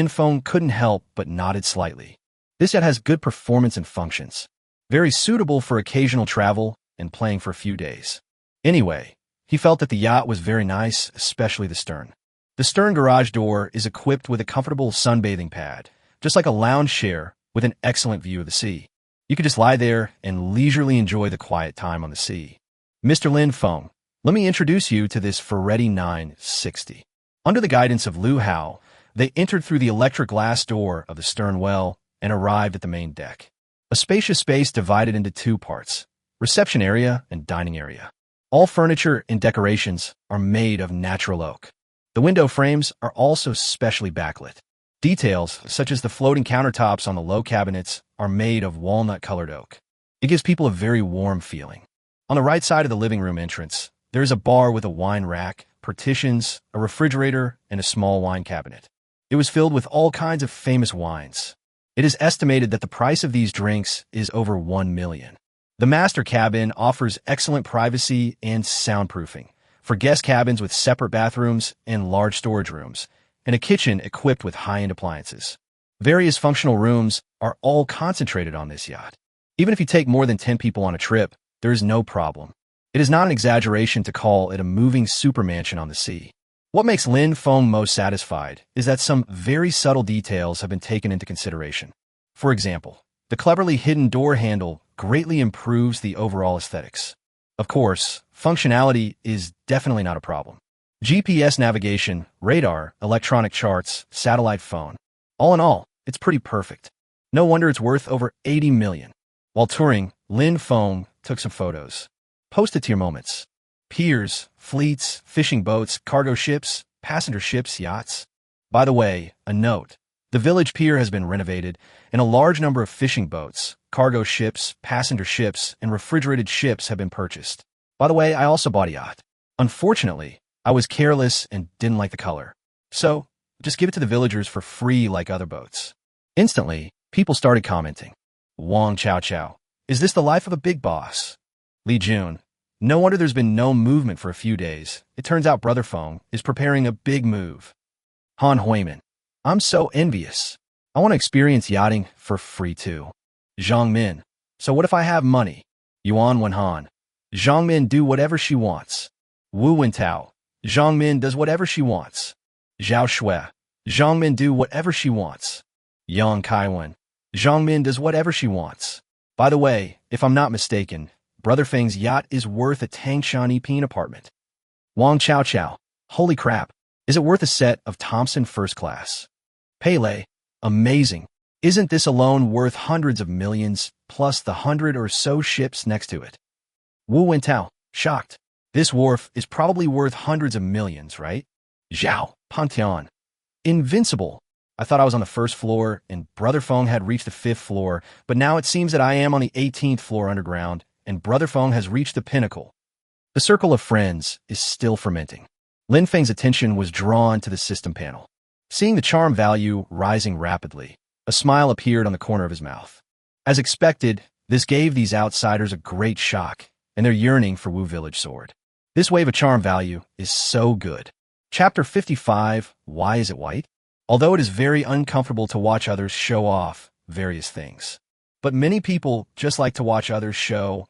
Feng couldn't help but nodded slightly. This yacht has good performance and functions. Very suitable for occasional travel and playing for a few days. Anyway, he felt that the yacht was very nice, especially the stern. The stern garage door is equipped with a comfortable sunbathing pad, just like a lounge chair with an excellent view of the sea. You could just lie there and leisurely enjoy the quiet time on the sea. Mr. Feng, let me introduce you to this Ferretti 960. Under the guidance of Lu Hao, they entered through the electric glass door of the stern well and arrived at the main deck. A spacious space divided into two parts, reception area and dining area. All furniture and decorations are made of natural oak. The window frames are also specially backlit. Details, such as the floating countertops on the low cabinets, are made of walnut-colored oak. It gives people a very warm feeling. On the right side of the living room entrance, there is a bar with a wine rack, partitions, a refrigerator, and a small wine cabinet. It was filled with all kinds of famous wines. It is estimated that the price of these drinks is over $1 million. The master cabin offers excellent privacy and soundproofing for guest cabins with separate bathrooms and large storage rooms, and a kitchen equipped with high-end appliances. Various functional rooms are all concentrated on this yacht. Even if you take more than 10 people on a trip, there is no problem. It is not an exaggeration to call it a moving supermansion on the sea. What makes Feng most satisfied is that some very subtle details have been taken into consideration. For example, the cleverly hidden door handle greatly improves the overall aesthetics. Of course, functionality is definitely not a problem. GPS navigation, radar, electronic charts, satellite phone. All in all, it's pretty perfect. No wonder it's worth over $80 million. While touring, Feng took some photos. Post it to your moments. Piers, fleets, fishing boats, cargo ships, passenger ships, yachts. By the way, a note. The village pier has been renovated, and a large number of fishing boats, cargo ships, passenger ships, and refrigerated ships have been purchased. By the way, I also bought a yacht. Unfortunately, I was careless and didn't like the color. So, just give it to the villagers for free like other boats. Instantly, people started commenting. Wong Chow Chow. Is this the life of a big boss? Li Jun. No wonder there's been no movement for a few days. It turns out Brother Feng is preparing a big move. Han Huiman. I'm so envious. I want to experience yachting for free too. Zhang Min. So what if I have money? Yuan Wenhan. Zhang Min do whatever she wants. Wu Wentao. Zhang Min does whatever she wants. Zhao Shui. Zhang Min do whatever she wants. Yang Kaiwan. Zhang Min does whatever she wants. By the way, if I'm not mistaken, Brother Feng's yacht is worth a Tangshan Epine apartment. Wang Chow Chow. Holy crap. Is it worth a set of Thompson First Class? Pele. Amazing. Isn't this alone worth hundreds of millions, plus the 100 or so ships next to it? Wu Wentao. Shocked. This wharf is probably worth hundreds of millions, right? Zhao. Pantheon. Invincible. I thought I was on the first floor, and Brother Feng had reached the 5th floor, but now it seems that I am on the 18th floor underground, and Brother Feng has reached the pinnacle. The circle of friends is still fermenting. Lin Feng's attention was drawn to the system panel. Seeing the charm value rising rapidly, a smile appeared on the corner of his mouth. As expected, this gave these outsiders a great shock, and their yearning for Wu Village Sword. This wave of charm value is so good. Chapter 55, Why is it white? Although it is very uncomfortable to watch others show off various things. But many people just like to watch others show,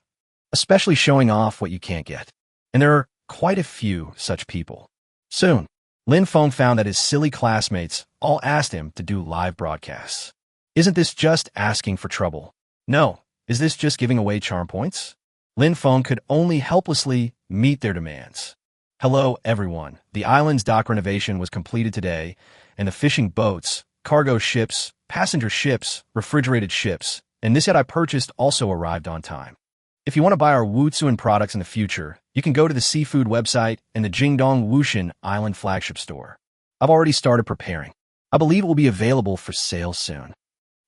especially showing off what you can't get. And there are quite a few such people. Soon, Lin Feng found that his silly classmates all asked him to do live broadcasts. Isn't this just asking for trouble? No. Is this just giving away charm points? Lin Feng could only helplessly meet their demands. Hello, everyone. The island's dock renovation was completed today, and the fishing boats, cargo ships, passenger ships, refrigerated ships, and this yacht I purchased also arrived on time. If you want to buy our Wutsuan products in the future, you can go to the seafood website and the Jingdong Wushan Island flagship store. I've already started preparing. I believe it will be available for sale soon.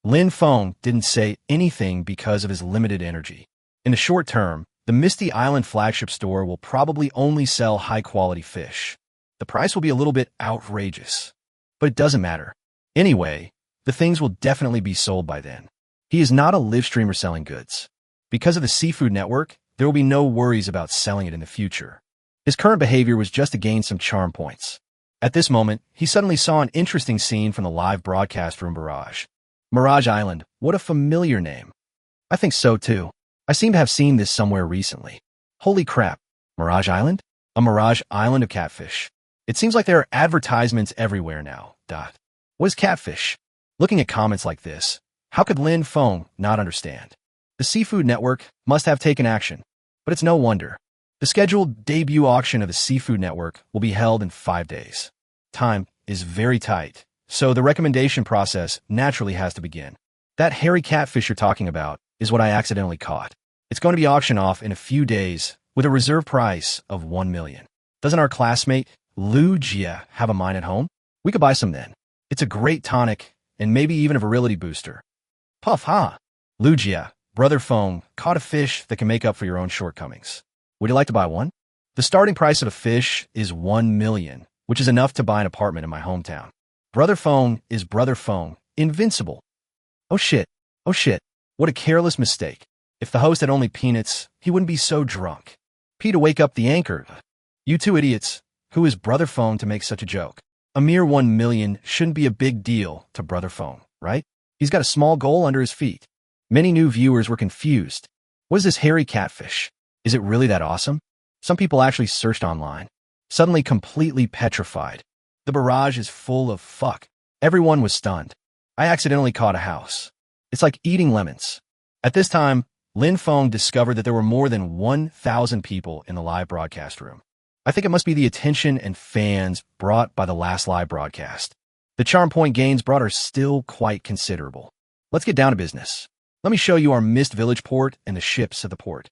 Lin Feng didn't say anything because of his limited energy. In the short term, the Misty Island flagship store will probably only sell high-quality fish. The price will be a little bit outrageous. But it doesn't matter. Anyway, the things will definitely be sold by then. He is not a live streamer selling goods. Because of the seafood network, there will be no worries about selling it in the future. His current behavior was just to gain some charm points. At this moment, he suddenly saw an interesting scene from the live broadcast room Mirage. Mirage Island, what a familiar name. I think so too. I seem to have seen this somewhere recently. Holy crap. Mirage Island? A Mirage Island of catfish. It seems like there are advertisements everywhere now. What is catfish? Looking at comments like this, how could Lin Feng not understand? The Seafood Network must have taken action, but it's no wonder. The scheduled debut auction of the Seafood Network will be held in 5 days. Time is very tight, so the recommendation process naturally has to begin. That hairy catfish you're talking about is what I accidentally caught. It's going to be auctioned off in a few days with a reserve price of 1 million. Doesn't our classmate Lu Jia have a mine at home? We could buy some then. It's a great tonic and maybe even a virility booster. Puff, huh? Lu Jia, Brother Feng, caught a fish that can make up for your own shortcomings. Would you like to buy one? The starting price of a fish is 1 million, which is enough to buy an apartment in my hometown. Brother Feng is Brother Feng, invincible. Oh shit, oh shit, what a careless mistake. If the host had only peanuts, he wouldn't be so drunk. P to wake up the anchor. You two idiots. Who is Brother Feng to make such a joke? A mere 1 million shouldn't be a big deal to Brother Feng, right? He's got a small goal under his feet. Many new viewers were confused. What is this hairy catfish? Is it really that awesome? Some people actually searched online. Suddenly completely petrified. The barrage is full of fuck. Everyone was stunned. I accidentally caught a house. It's like eating lemons. At this time, Lin Feng discovered that there were more than 1,000 people in the live broadcast room. I think it must be the attention and fans brought by the last live broadcast. The charm point gains brought are still quite considerable. Let's get down to business. Let me show you our Mist Village port and the ships at the port.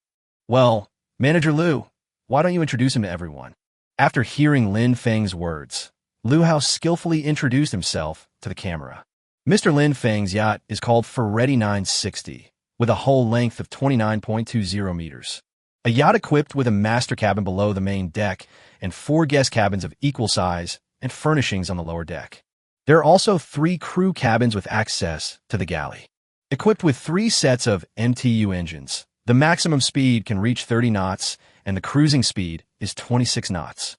Well, Manager Liu, why don't you introduce him to everyone? After hearing Lin Feng's words, Liu Hao skillfully introduced himself to the camera. Mr. Lin Feng's yacht is called Ferretti 960, with a hull length of 29.20 meters. A yacht equipped with a master cabin below the main deck and 4 guest cabins of equal size and furnishings on the lower deck. There are also 3 crew cabins with access to the galley. Equipped with 3 sets of MTU engines, the maximum speed can reach 30 knots and the cruising speed is 26 knots.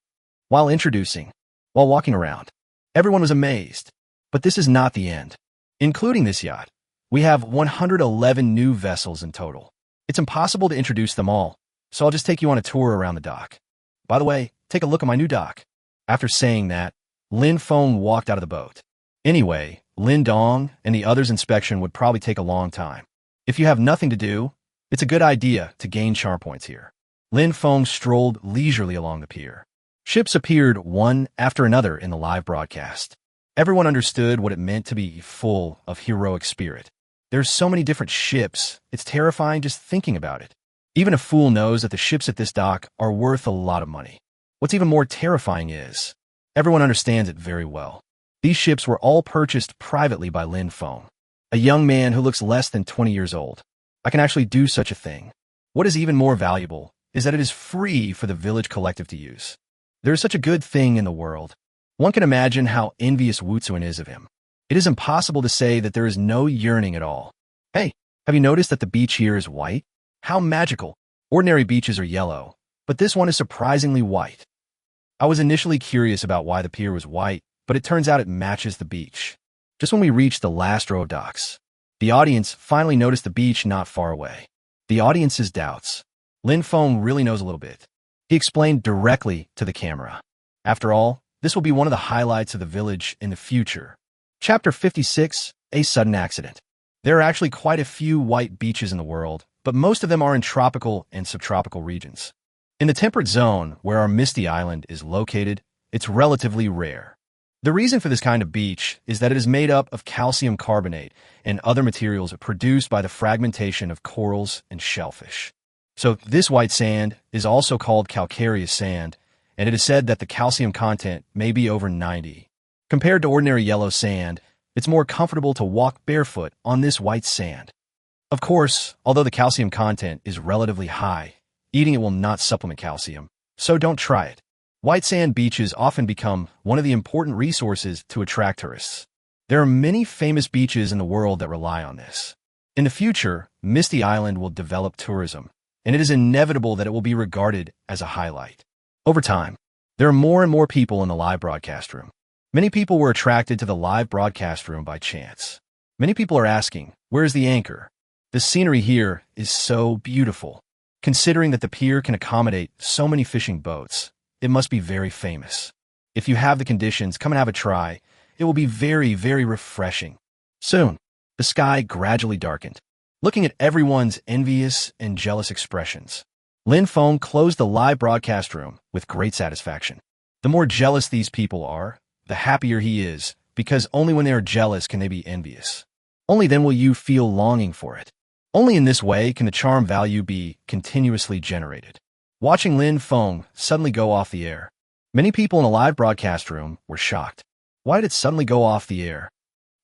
While walking around, everyone was amazed. But this is not the end. Including this yacht, we have 111 new vessels in total. It's impossible to introduce them all, so I'll just take you on a tour around the dock. By the way, take a look at my new dock. After saying that, Lin Feng walked out of the boat. Anyway, Lin Dong and the others' inspection would probably take a long time. If you have nothing to do, it's a good idea to gain charm points here. Lin Feng strolled leisurely along the pier. Ships appeared one after another in the live broadcast. Everyone understood what it meant to be full of heroic spirit. There's so many different ships, it's terrifying just thinking about it. Even a fool knows that the ships at this dock are worth a lot of money. What's even more terrifying is, everyone understands it very well. These ships were all purchased privately by Lin Feng, a young man who looks less than 20 years old. I can actually do such a thing. What is even more valuable is that it is free for the village collective to use. There is such a good thing in the world. One can imagine how envious Wutsuin is of him. It is impossible to say that there is no yearning at all. Hey, have you noticed that the beach here is white? How magical. Ordinary beaches are yellow, but this one is surprisingly white. I was initially curious about why the pier was white, but it turns out it matches the beach. Just when we reached the last row of docks, the audience finally noticed the beach not far away. The audience's doubts. Lin Feng really knows a little bit. He explained directly to the camera. After all, this will be one of the highlights of the village in the future. Chapter 56, A Sudden Accident. There are actually quite a few white beaches in the world, but most of them are in tropical and subtropical regions. In the temperate zone, where our Misty Island is located, it's relatively rare. The reason for this kind of beach is that it is made up of calcium carbonate and other materials produced by the fragmentation of corals and shellfish. So this white sand is also called calcareous sand, and it is said that the calcium content may be over 90. Compared to ordinary yellow sand, it's more comfortable to walk barefoot on this white sand. Of course, although the calcium content is relatively high, eating it will not supplement calcium, so don't try it. White sand beaches often become one of the important resources to attract tourists. There are many famous beaches in the world that rely on this. In the future, Misty Island will develop tourism, and it is inevitable that it will be regarded as a highlight. Over time, there are more and more people in the live broadcast room. Many people were attracted to the live broadcast room by chance. Many people are asking, where is the anchor? The scenery here is so beautiful. Considering that the pier can accommodate so many fishing boats, it must be very famous. If you have the conditions, come and have a try. It will be very, very refreshing. Soon, the sky gradually darkened. Looking at everyone's envious and jealous expressions, Lin Feng closed the live broadcast room with great satisfaction. The more jealous these people are, the happier he is, because only when they are jealous can they be envious. Only then will you feel longing for it. Only in this way can the charm value be continuously generated. Watching Lin Feng suddenly go off the air, many people in the live broadcast room were shocked. Why did it suddenly go off the air?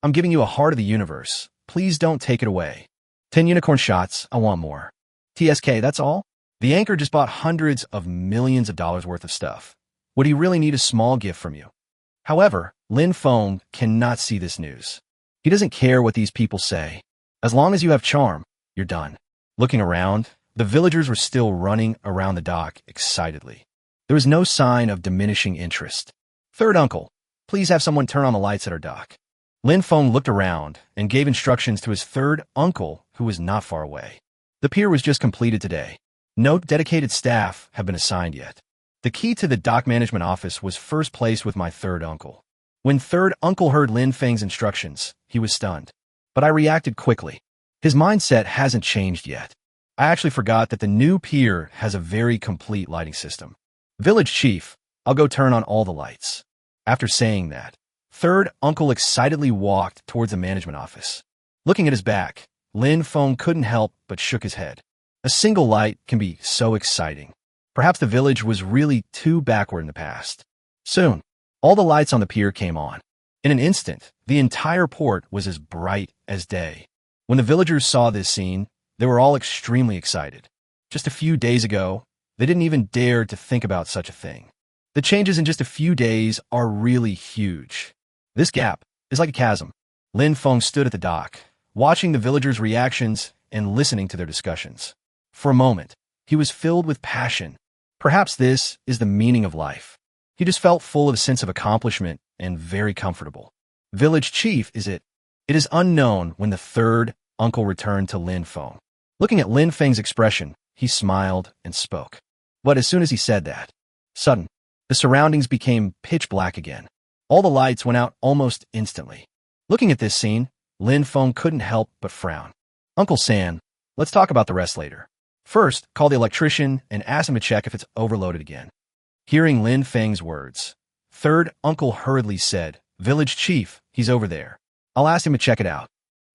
I'm giving you a heart of the universe. Please don't take it away. 10 unicorn shots, I want more. TSK, that's all? The anchor just bought hundreds of millions of dollars worth of stuff. Would he really need a small gift from you? However, Lin Feng cannot see this news. He doesn't care what these people say. As long as you have charm, you're done. Looking around, the villagers were still running around the dock excitedly. There was no sign of diminishing interest. Third uncle, please have someone turn on the lights at our dock. Lin Feng looked around and gave instructions to his third uncle, who was not far away. The pier was just completed today. No dedicated staff have been assigned yet. The key to the dock management office was first placed with my third uncle. When third uncle heard Lin Feng's instructions, he was stunned. But I reacted quickly. His mindset hasn't changed yet. I actually forgot that the new pier has a very complete lighting system. Village chief, I'll go turn on all the lights. After saying that, third uncle excitedly walked towards the management office. Looking at his back, Lin Feng couldn't help but shook his head. A single light can be so exciting. Perhaps the village was really too backward in the past. Soon, all the lights on the pier came on. In an instant, the entire port was as bright as day. When the villagers saw this scene, they were all extremely excited. Just a few days ago, they didn't even dare to think about such a thing. The changes in just a few days are really huge. This gap is like a chasm. Feng stood at the dock, watching the villagers' reactions and listening to their discussions. For a moment, he was filled with passion. Perhaps this is the meaning of life. He just felt full of a sense of accomplishment and very comfortable. Village chief, is it? It is unknown when the third uncle returned to Feng. Looking at Feng's expression, he smiled and spoke. But as soon as he said that, suddenly, the surroundings became pitch black again. All the lights went out almost instantly. Looking at this scene, Feng couldn't help but frown. Uncle San, let's talk about the rest later. First, call the electrician and ask him to check if it's overloaded again. Hearing Feng's words, third uncle hurriedly said, Village chief, he's over there. I'll ask him to check it out.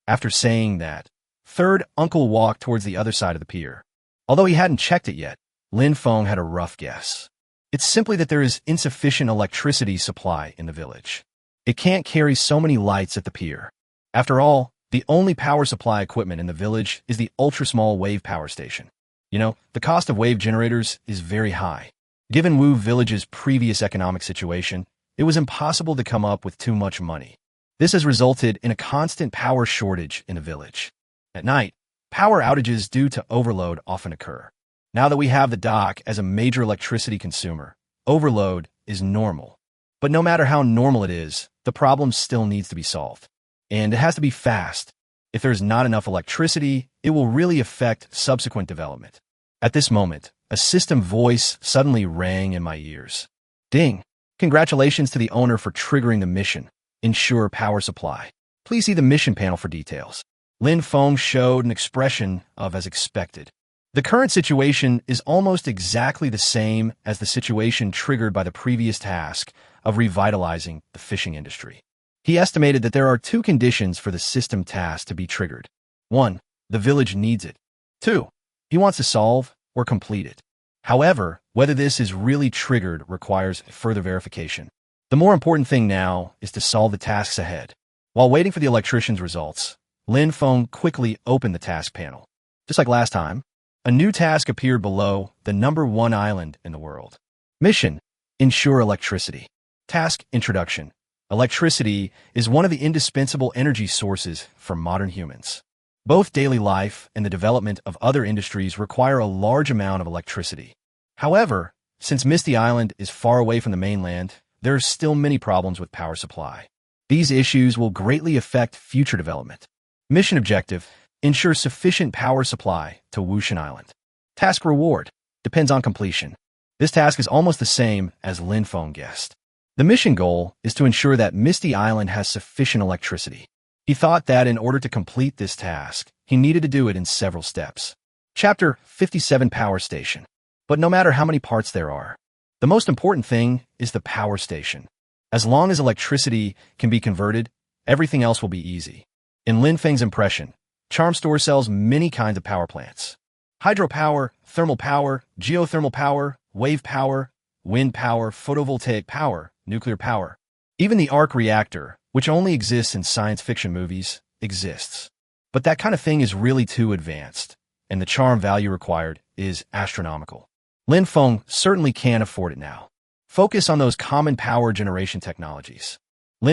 After saying that, third uncle walked towards the other side of the pier. Although he hadn't checked it yet, Feng had a rough guess. It's simply that there is insufficient electricity supply in the village. It can't carry so many lights at the pier. After all, the only power supply equipment in the village is the ultra-small wave power station. The cost of wave generators is very high. Given Wu Village's previous economic situation, it was impossible to come up with too much money. This has resulted in a constant power shortage in the village. At night, power outages due to overload often occur. Now that we have the dock as a major electricity consumer, overload is normal. But no matter how normal it is, the problem still needs to be solved. And it has to be fast. If there's not enough electricity, it will really affect subsequent development. At this moment, a system voice suddenly rang in my ears. Ding! Congratulations to the owner for triggering the mission. Ensure power supply. Please see the mission panel for details. Feng showed an expression of as expected. The current situation is almost exactly the same as the situation triggered by the previous task of revitalizing the fishing industry. He estimated that there are two conditions for the system task to be triggered. 1. The village needs it. 2. He wants to solve or complete it. However, whether this is really triggered requires further verification. The more important thing now is to solve the tasks ahead. While waiting for the electrician's results, Feng quickly opened the task panel. Just like last time, a new task appeared below the #1 island in the world. Mission: Ensure electricity. Task Introduction. Electricity is one of the indispensable energy sources for modern humans. Both daily life and the development of other industries require a large amount of electricity. However, since Misty Island is far away from the mainland, there are still many problems with power supply. These issues will greatly affect future development. Mission objective: ensure sufficient power supply to Wushan Island. Task reward depends on completion. This task is almost the same as Feng guessed. The mission goal is to ensure that Misty Island has sufficient electricity. He thought that in order to complete this task, he needed to do it in several steps. Chapter 57: Power Station. But no matter how many parts there are, the most important thing is the power station. As long as electricity can be converted, everything else will be easy. In Feng's impression, Charm Store sells many kinds of power plants. Hydropower, thermal power, geothermal power, wave power, wind power, photovoltaic power, nuclear power. Even the arc reactor, which only exists in science fiction movies, exists. But that kind of thing is really too advanced, and the charm value required is astronomical. Feng certainly can't afford it now. Focus on those common power generation technologies.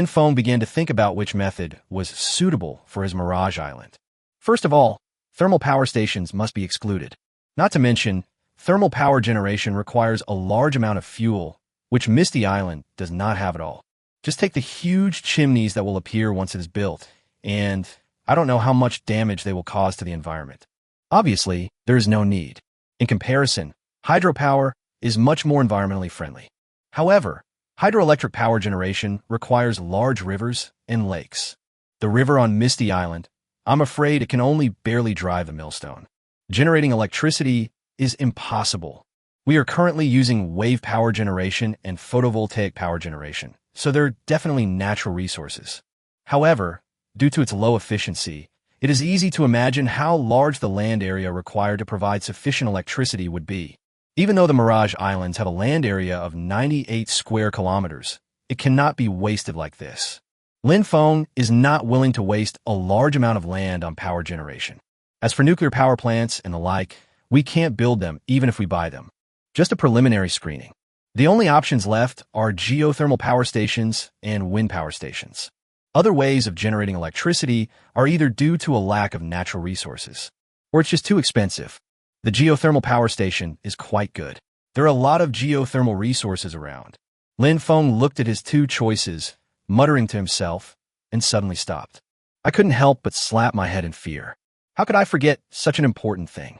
Feng began to think about which method was suitable for his Mirage Island. First of all, thermal power stations must be excluded. Not to mention, thermal power generation requires a large amount of fuel, which Misty Island does not have at all. Just take the huge chimneys that will appear once it is built, and I don't know how much damage they will cause to the environment. Obviously, there is no need. In comparison, hydropower is much more environmentally friendly. However, hydroelectric power generation requires large rivers and lakes. The river on Misty Island, I'm afraid it can only barely drive the millstone. Generating electricity is impossible. We are currently using wave power generation and photovoltaic power generation, so they're definitely natural resources. However, due to its low efficiency, it is easy to imagine how large the land area required to provide sufficient electricity would be. Even though the Mirage Islands have a land area of 98 square kilometers, it cannot be wasted like this. Lin Feng is not willing to waste a large amount of land on power generation. As for nuclear power plants and the like, we can't build them even if we buy them. Just a preliminary screening. The only options left are geothermal power stations and wind power stations. Other ways of generating electricity are either due to a lack of natural resources, or it's just too expensive. The geothermal power station is quite good. There are a lot of geothermal resources around. Lin Feng looked at his two choices, muttering to himself, and suddenly stopped. I couldn't help but slap my head in fear. How could I forget such an important thing?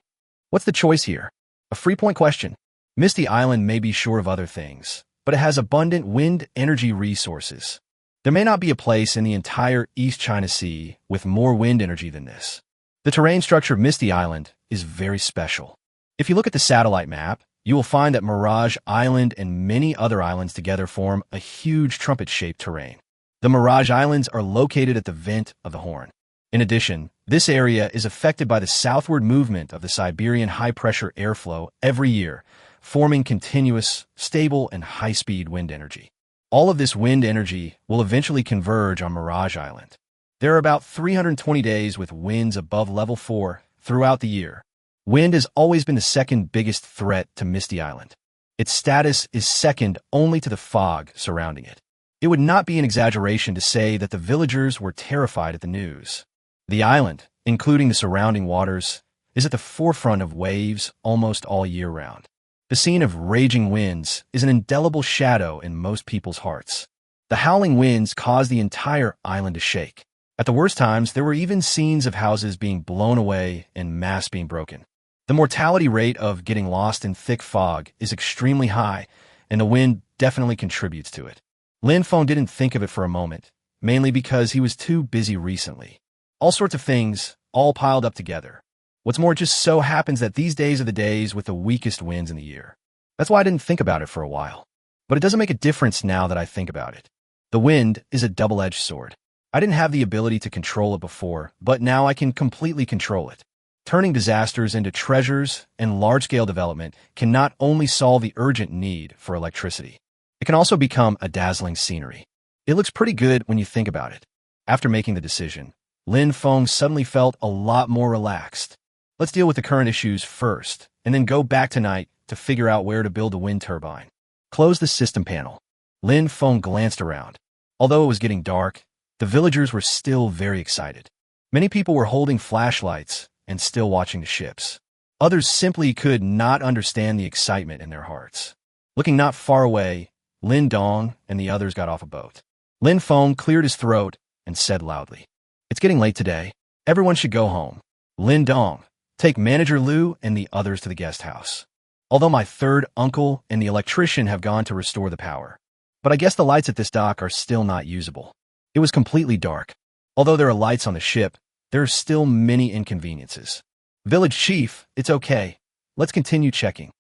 What's the choice here? A free-point question. Misty Island may be short of other things, but it has abundant wind energy resources. There may not be a place in the entire East China Sea with more wind energy than this. The terrain structure of Misty Island is very special. If you look at the satellite map, you will find that Mirage Island and many other islands together form a huge trumpet-shaped terrain. The Mirage Islands are located at the vent of the Horn. In addition, this area is affected by the southward movement of the Siberian high-pressure airflow every year, forming continuous, stable, and high-speed wind energy. All of this wind energy will eventually converge on Mirage Island. There are about 320 days with winds above level 4 throughout the year. Wind has always been the second biggest threat to Misty Island. Its status is second only to the fog surrounding it. It would not be an exaggeration to say that the villagers were terrified at the news. The island, including the surrounding waters, is at the forefront of waves almost all year round. The scene of raging winds is an indelible shadow in most people's hearts. The howling winds cause the entire island to shake. At the worst times, there were even scenes of houses being blown away and masts being broken. The mortality rate of getting lost in thick fog is extremely high, and the wind definitely contributes to it. Lin Feng didn't think of it for a moment, mainly because he was too busy recently. All sorts of things, all piled up together. What's more, it just so happens that these days are the days with the weakest winds in the year. That's why I didn't think about it for a while. But it doesn't make a difference now that I think about it. The wind is a double-edged sword. I didn't have the ability to control it before, but now I can completely control it. Turning disasters into treasures and large-scale development can not only solve the urgent need for electricity, it can also become a dazzling scenery. It looks pretty good when you think about it. After making the decision, Lin Feng suddenly felt a lot more relaxed. Let's deal with the current issues first, and then go back tonight to figure out where to build a wind turbine. Close the system panel. Lin Feng glanced around. Although it was getting dark, the villagers were still very excited. Many people were holding flashlights and still watching the ships. Others simply could not understand the excitement in their hearts. Looking not far away, Lin Dong and the others got off a boat. Lin Feng cleared his throat and said loudly, "It's getting late today. Everyone should go home. Lin Dong, take Manager Liu and the others to the guest house. Although my third uncle and the electrician have gone to restore the power. But I guess the lights at this dock are still not usable." It was completely dark. Although there are lights on the ship, there are still many inconveniences. "Village Chief, it's okay. Let's continue checking."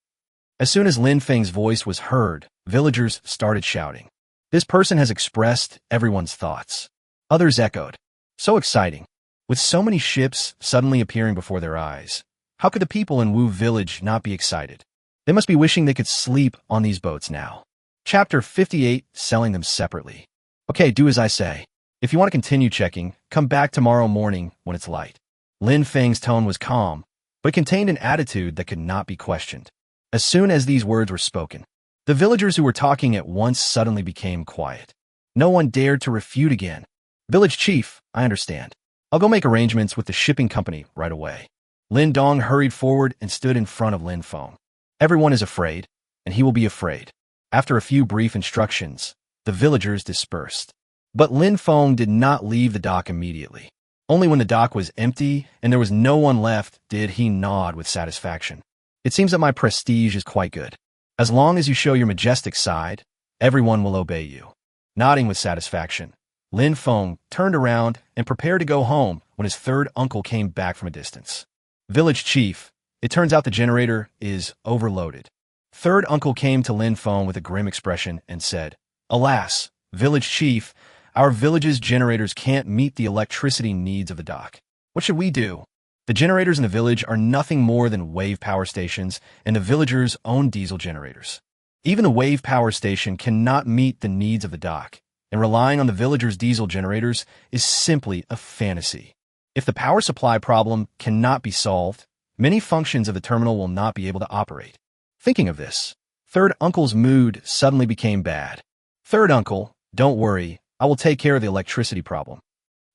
As soon as Lin Feng's voice was heard, villagers started shouting. This person has expressed everyone's thoughts. Others echoed. So exciting. With so many ships suddenly appearing before their eyes, how could the people in Wu Village not be excited? They must be wishing they could sleep on these boats now. Chapter 58, Selling Them Separately. Okay, do as I say. If you want to continue checking, come back tomorrow morning when it's light. Lin Feng's tone was calm, but it contained an attitude that could not be questioned. As soon as these words were spoken, the villagers who were talking at once suddenly became quiet. No one dared to refute again. "Village Chief, I understand. I'll go make arrangements with the shipping company right away." Lin Dong hurried forward and stood in front of Lin Feng. Everyone is afraid, and he will be afraid. After a few brief instructions, the villagers dispersed. But Lin Feng did not leave the dock immediately. Only when the dock was empty and there was no one left did he nod with satisfaction. "It seems that my prestige is quite good. As long as you show your majestic side, everyone will obey you." Nodding with satisfaction, Lin Feng turned around and prepared to go home when his third uncle came back from a distance. "Village Chief, it turns out the generator is overloaded." Third uncle came to Lin Feng with a grim expression and said, "Alas, Village Chief, our village's generators can't meet the electricity needs of the dock. What should we do?" The generators in the village are nothing more than wave power stations and the villagers' own diesel generators. Even the wave power station cannot meet the needs of the dock, and relying on the villagers' diesel generators is simply a fantasy. If the power supply problem cannot be solved, many functions of the terminal will not be able to operate. Thinking of this, third uncle's mood suddenly became bad. Third uncle, don't worry, I will take care of the electricity problem.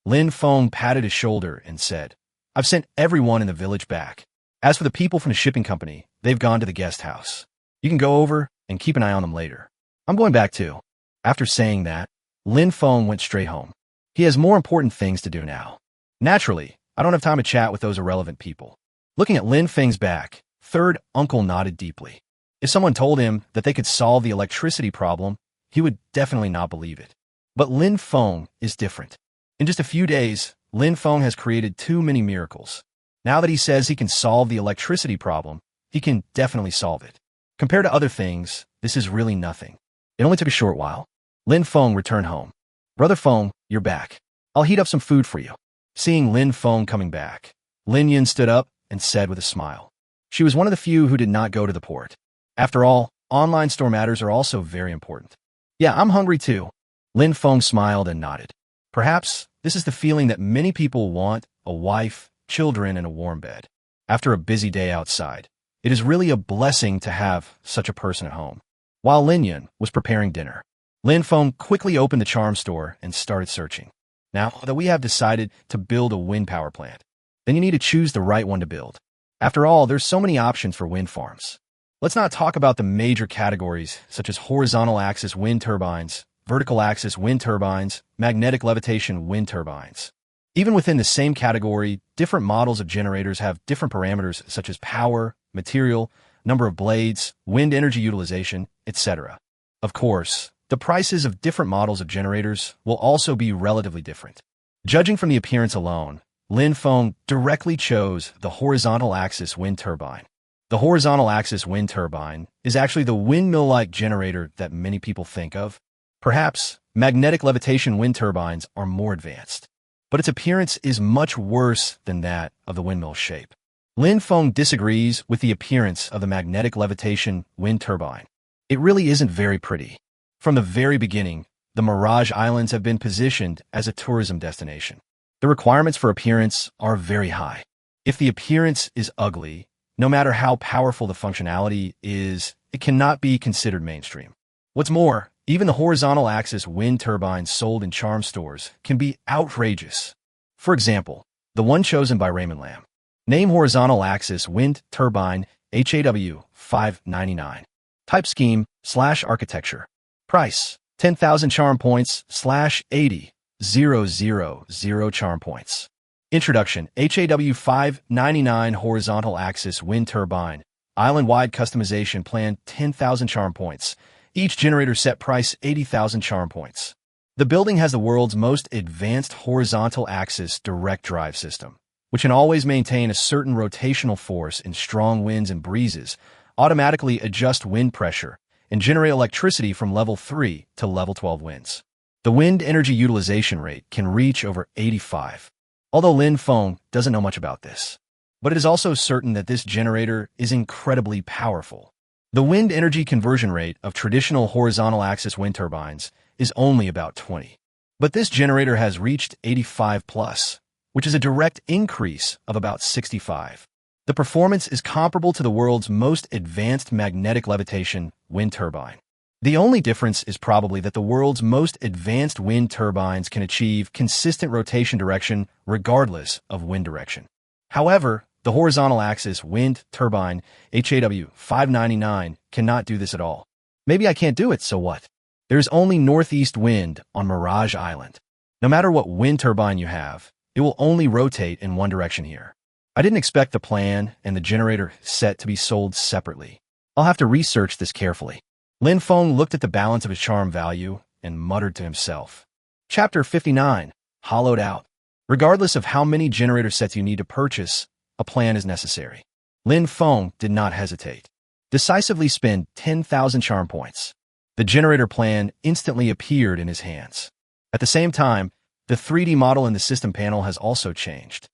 Lin Feng patted his shoulder and said, I've sent everyone in the village back. As for the people from the shipping company, they've gone to the guest house. You can go over and keep an eye on them later. I'm going back too. After saying that, Lin Feng went straight home. He has more important things to do now. Naturally, I don't have time to chat with those irrelevant people. Looking at Lin Feng's back, third uncle nodded deeply. If someone told him that they could solve the electricity problem, he would definitely not believe it. But Lin Feng is different. In just a few days, Lin Feng has created too many miracles. Now that he says he can solve the electricity problem, he can definitely solve it. Compared to other things, this is really nothing. It only took a short while. Lin Feng returned home. Brother Feng, you're back. I'll heat up some food for you. Seeing Lin Feng coming back, Lin Yin stood up and said with a smile. She was one of the few who did not go to the port. After all, online store matters are also very important. Yeah, I'm hungry too. Lin Feng smiled and nodded. Perhaps this is the feeling that many people want: a wife, children, and a warm bed. After a busy day outside, it is really a blessing to have such a person at home. While Lin Yin was preparing dinner, Lin Feng quickly opened the charm store and started searching. Now that we have decided to build a wind power plant, then you need to choose the right one to build. After all, there's so many options for wind farms. Let's not talk about the major categories such as horizontal axis wind turbines, vertical axis wind turbines, magnetic levitation wind turbines. Even within the same category, different models of generators have different parameters such as power, material, number of blades, wind energy utilization, etc. Of course, the prices of different models of generators will also be relatively different. Judging from the appearance alone, Lin Feng directly chose the horizontal axis wind turbine. The horizontal axis wind turbine is actually the windmill-like generator that many people think of. Perhaps magnetic levitation wind turbines are more advanced, but its appearance is much worse than that of the windmill shape. Lin Feng disagrees with the appearance of the magnetic levitation wind turbine. It really isn't very pretty. From the very beginning, the Mirage Islands have been positioned as a tourism destination. The requirements for appearance are very high. If the appearance is ugly, no matter how powerful the functionality is, it cannot be considered mainstream. What's more, even the horizontal axis wind turbines sold in charm stores can be outrageous. For example, the one chosen by Raymond Lam. Name horizontal axis wind turbine HAW 599. Type scheme / architecture. Price 10,000 charm points / 80,000 charm points. Introduction: HAW 599 horizontal axis wind turbine. Island-wide customization plan 10,000 charm points. Each generator set price 80,000 charm points. The building has the world's most advanced horizontal axis direct drive system, which can always maintain a certain rotational force in strong winds and breezes, automatically adjust wind pressure, and generate electricity from level 3 to level 12 winds. The wind energy utilization rate can reach over 85. Although Lin Feng doesn't know much about this, but it is also certain that this generator is incredibly powerful. The wind energy conversion rate of traditional horizontal axis wind turbines is only about 20. But this generator has reached 85 plus, which is a direct increase of about 65. The performance is comparable to the world's most advanced magnetic levitation wind turbine. The only difference is probably that the world's most advanced wind turbines can achieve consistent rotation direction regardless of wind direction. However, the horizontal axis wind turbine HAW 599 cannot do this at all. Maybe I can't do it, so what? There's only northeast wind on Mirage Island. No matter what wind turbine you have, it will only rotate in one direction here. I didn't expect the plan and the generator set to be sold separately. I'll have to research this carefully. Lin Feng looked at the balance of his charm value and muttered to himself. Chapter 59. Hollowed Out. Regardless of how many generator sets you need to purchase, a plan is necessary. Lin Feng did not hesitate. Decisively spend 10,000 charm points. The generator plan instantly appeared in his hands. At the same time, the 3D model in the system panel has also changed.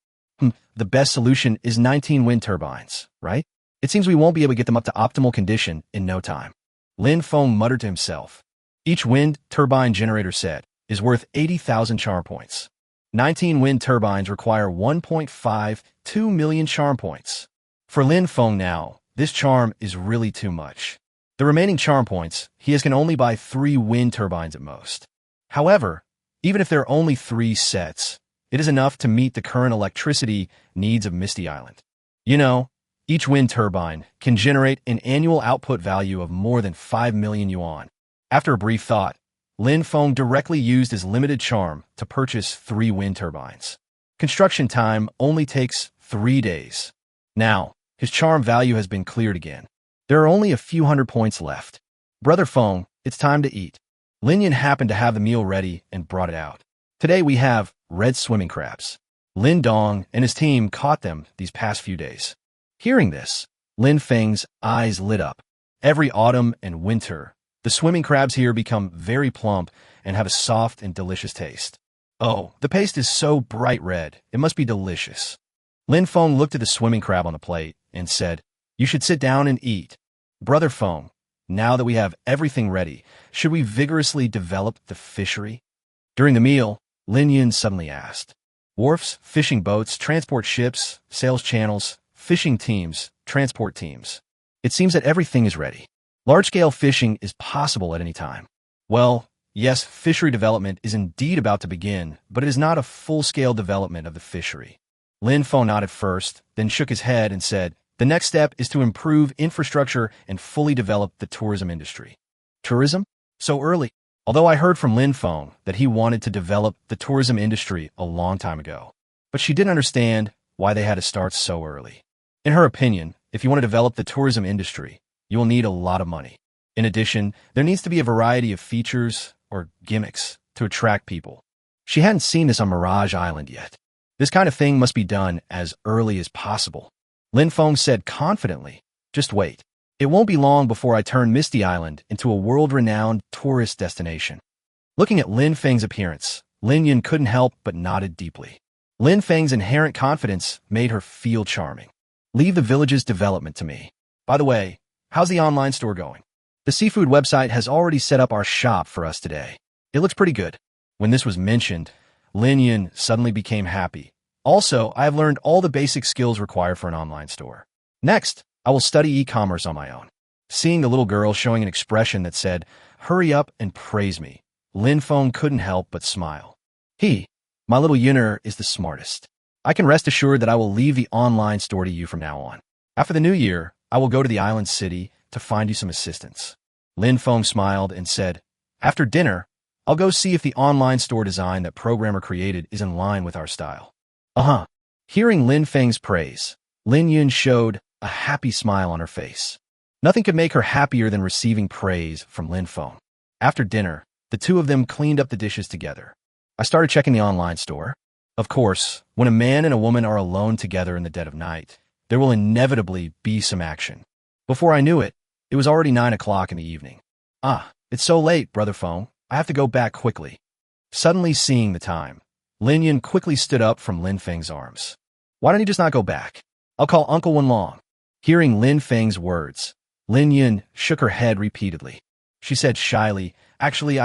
The best solution is 19 wind turbines, right? It seems we won't be able to get them up to optimal condition in no time. Lin Feng muttered to himself. Each wind turbine generator set is worth 80,000 charm points. 19 wind turbines require 1.52 million charm points. For Lin Feng now, this charm is really too much. The remaining charm points, he can only buy 3 wind turbines at most. However, even if there are only 3 sets, it is enough to meet the current electricity needs of Misty Island. You know, each wind turbine can generate an annual output value of more than 5 million yuan. After a brief thought, Lin Feng directly used his limited charm to purchase 3 wind turbines. Construction time only takes 3 days. Now, his charm value has been cleared again. There are only a few hundred points left. Brother Feng, it's time to eat. Lin Yan happened to have the meal ready and brought it out. Today we have red swimming crabs. Lin Dong and his team caught them these past few days. Hearing this, Lin Feng's eyes lit up. Every autumn and winter, the swimming crabs here become very plump and have a soft and delicious taste. Oh, the paste is so bright red, it must be delicious. Lin Feng looked at the swimming crab on the plate and said, "You should sit down and eat." Brother Feng, now that we have everything ready, should we vigorously develop the fishery? During the meal, Lin Yin suddenly asked, "Wharfs, fishing boats, transport ships, sales channels, fishing teams, transport teams. It seems that everything is ready. Large-scale fishing is possible at any time." Well, yes, fishery development is indeed about to begin, but it is not a full-scale development of the fishery. Lin Feng nodded first, then shook his head and said, "The next step is to improve infrastructure and fully develop the tourism industry." Tourism? So early? Although I heard from Lin Feng that he wanted to develop the tourism industry a long time ago. But she didn't understand why they had to start so early. In her opinion, if you want to develop the tourism industry, you will need a lot of money. In addition, there needs to be a variety of features or gimmicks to attract people. She hadn't seen this on Mirage Island yet. This kind of thing must be done as early as possible. Lin Feng said confidently, "Just wait. It won't be long before I turn Misty Island into a world-renowned tourist destination." Looking at Lin Feng's appearance, Lin Yin couldn't help but nodded deeply. Lin Feng's inherent confidence made her feel charming. "Leave the village's development to me. By the way, how's the online store going? The seafood website has already set up our shop for us today. It looks pretty good." When this was mentioned, Lin Yin suddenly became happy. "Also, I have learned all the basic skills required for an online store. Next, I will study e-commerce on my own." Seeing the little girl showing an expression that said, "Hurry up and praise me," Lin Feng couldn't help but smile. My little Yunner is the smartest. I can rest assured that I will leave the online store to you from now on. After the new year, I will go to the island city to find you some assistance." Lin Feng smiled and said, "After dinner, I'll go see if the online store design that programmer created is in line with our style." Hearing Lin Feng's praise, Lin Yun showed a happy smile on her face. Nothing could make her happier than receiving praise from Lin Feng. After dinner, the two of them cleaned up the dishes together. I started checking the online store. Of course, when a man and a woman are alone together in the dead of night, there will inevitably be some action. Before I knew it, it was already 9 o'clock in the evening. It's so late, Brother Feng. I have to go back quickly." Suddenly seeing the time, Lin Yin quickly stood up from Lin Feng's arms. "Why don't you just not go back? I'll call Uncle Wenlong." Hearing Lin Feng's words, Lin Yin shook her head repeatedly. She said shyly, "Actually,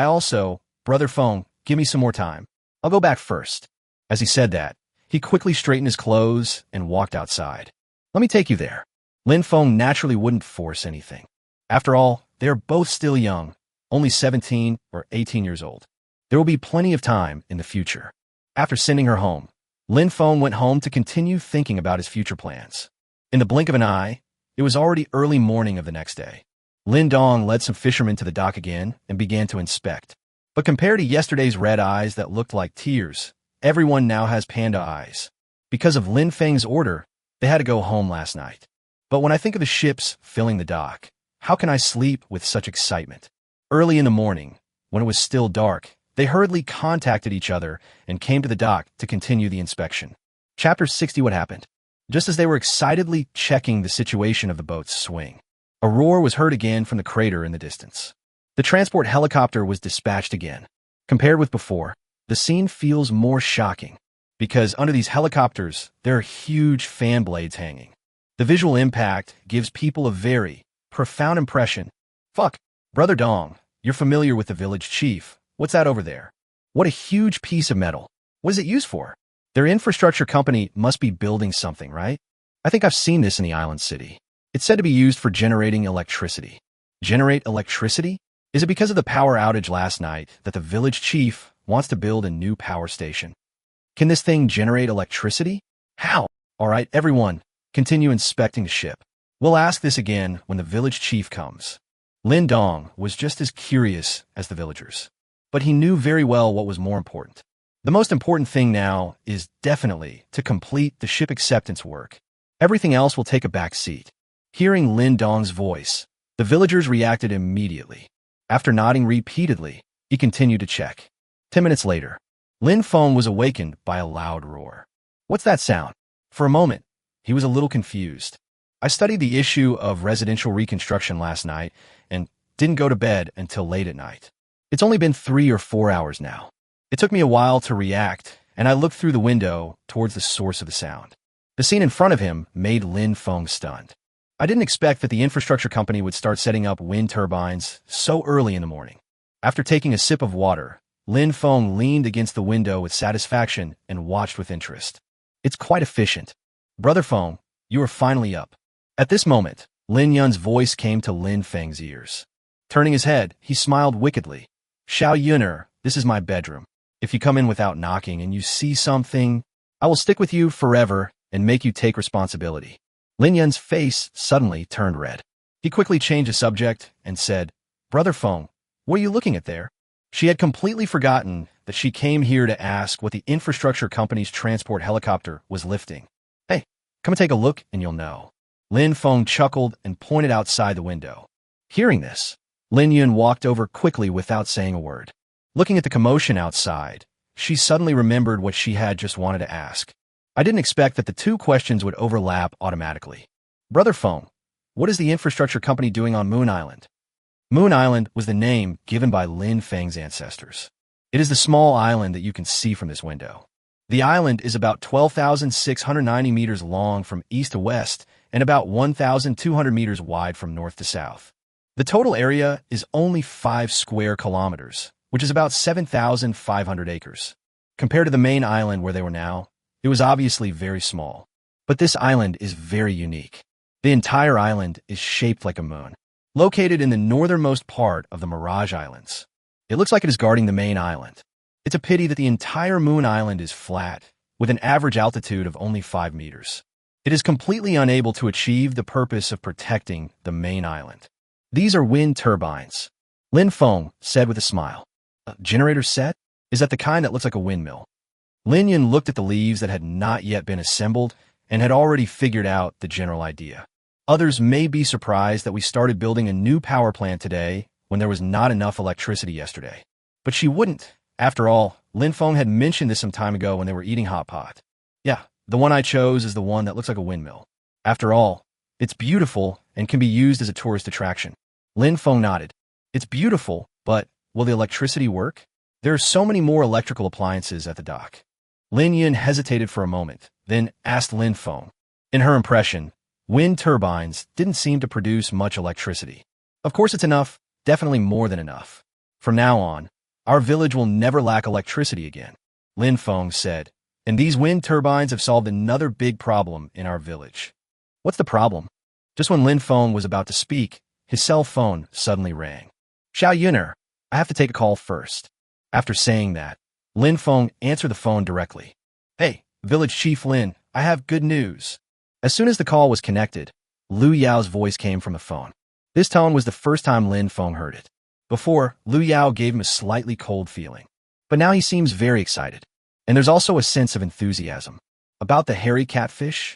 Brother Feng, give me some more time. I'll go back first." As he said that, he quickly straightened his clothes and walked outside. "Let me take you there." Lin Feng naturally wouldn't force anything. After all, they are both still young, only 17 or 18 years old. There will be plenty of time in the future. After sending her home, Lin Feng went home to continue thinking about his future plans. In the blink of an eye, it was already early morning of the next day. Lin Dong led some fishermen to the dock again and began to inspect. But compared to yesterday's red eyes that looked like tears, everyone now has panda eyes. Because of Lin Feng's order, they had to go home last night. But when I think of the ships filling the dock, how can I sleep with such excitement? Early in the morning, when it was still dark, they hurriedly contacted each other and came to the dock to continue the inspection. Chapter 60. What happened? Just as they were excitedly checking the situation of the boat's swing, a roar was heard again from the crater in the distance. The transport helicopter was dispatched again. Compared with before, the scene feels more shocking, because under these helicopters, there are huge fan blades hanging. The visual impact gives people a very profound impression. "Fuck, Brother Dong, you're familiar with the village chief. What's that over there?" What a huge piece of metal. What is it used for? Their infrastructure company must be building something, right? I think I've seen this in the island city. It's said to be used for generating electricity. Generate electricity? Is it because of the power outage last night that the village chief wants to build a new power station? Can this thing generate electricity? How? All right, everyone, continue inspecting the ship. We'll ask this again when the village chief comes. Lin Dong was just as curious as the villagers, but he knew very well what was more important. The most important thing now is definitely to complete the ship acceptance work. Everything else will take a back seat. Hearing Lin Dong's voice, the villagers reacted immediately. After nodding repeatedly, he continued to check. 10 minutes later, Lin Feng was awakened by a loud roar. What's that sound? For a moment, he was a little confused. I studied the issue of residential reconstruction last night and didn't go to bed until late at night. It's only been 3 or 4 hours now. It took me a while to react, and I looked through the window towards the source of the sound. The scene in front of him made Lin Feng stunned. I didn't expect that the infrastructure company would start setting up wind turbines so early in the morning. After taking a sip of water, Lin Feng leaned against the window with satisfaction and watched with interest. It's quite efficient. Brother Feng, you are finally up. At this moment, Lin Yun's voice came to Lin Feng's ears. Turning his head, he smiled wickedly. Xiao Yuner, this is my bedroom. If you come in without knocking and you see something, I will stick with you forever and make you take responsibility. Lin Yun's face suddenly turned red. He quickly changed the subject and said, Brother Feng, what are you looking at there? She had completely forgotten that she came here to ask what the infrastructure company's transport helicopter was lifting. Hey, come and take a look and you'll know. Lin Feng chuckled and pointed outside the window. Hearing this, Lin Yun walked over quickly without saying a word. Looking at the commotion outside, she suddenly remembered what she had just wanted to ask. I didn't expect that the two questions would overlap automatically. Brother Feng, what is the infrastructure company doing on Moon Island? Moon Island was the name given by Lin Feng's ancestors. It is the small island that you can see from this window. The island is about 12,690 meters long from east to west and about 1,200 meters wide from north to south. The total area is only 5 square kilometers, which is about 7,500 acres. Compared to the main island where they were now, it was obviously very small. But this island is very unique. The entire island is shaped like a moon, located in the northernmost part of the Mirage Islands. It looks like it is guarding the main island. It's a pity that the entire Moon Island is flat, with an average altitude of only 5 meters. It is completely unable to achieve the purpose of protecting the main island. These are wind turbines, Lin Feng said with a smile. A generator set? Is that the kind that looks like a windmill? Lin Yun looked at the leaves that had not yet been assembled and had already figured out the general idea. Others may be surprised that we started building a new power plant today when there was not enough electricity yesterday. But she wouldn't. After all, Lin Feng had mentioned this some time ago when they were eating hot pot. Yeah, the one I chose is the one that looks like a windmill. After all, it's beautiful and can be used as a tourist attraction. Lin Feng nodded. It's beautiful, but will the electricity work? There are so many more electrical appliances at the dock. Lin Yun hesitated for a moment, then asked Lin Feng. In her impression, wind turbines didn't seem to produce much electricity. Of course it's enough, definitely more than enough. From now on, our village will never lack electricity again, Lin Feng said, and these wind turbines have solved another big problem in our village. What's the problem? Just when Lin Feng was about to speak, his cell phone suddenly rang. Xiao Yuner, I have to take a call first. After saying that, Lin Feng answered the phone directly. Hey, Village Chief Lin, I have good news. As soon as the call was connected, Lu Yao's voice came from the phone. This tone was the first time Lin Feng heard it. Before, Lu Yao gave him a slightly cold feeling. But now he seems very excited. And there's also a sense of enthusiasm. About the hairy catfish?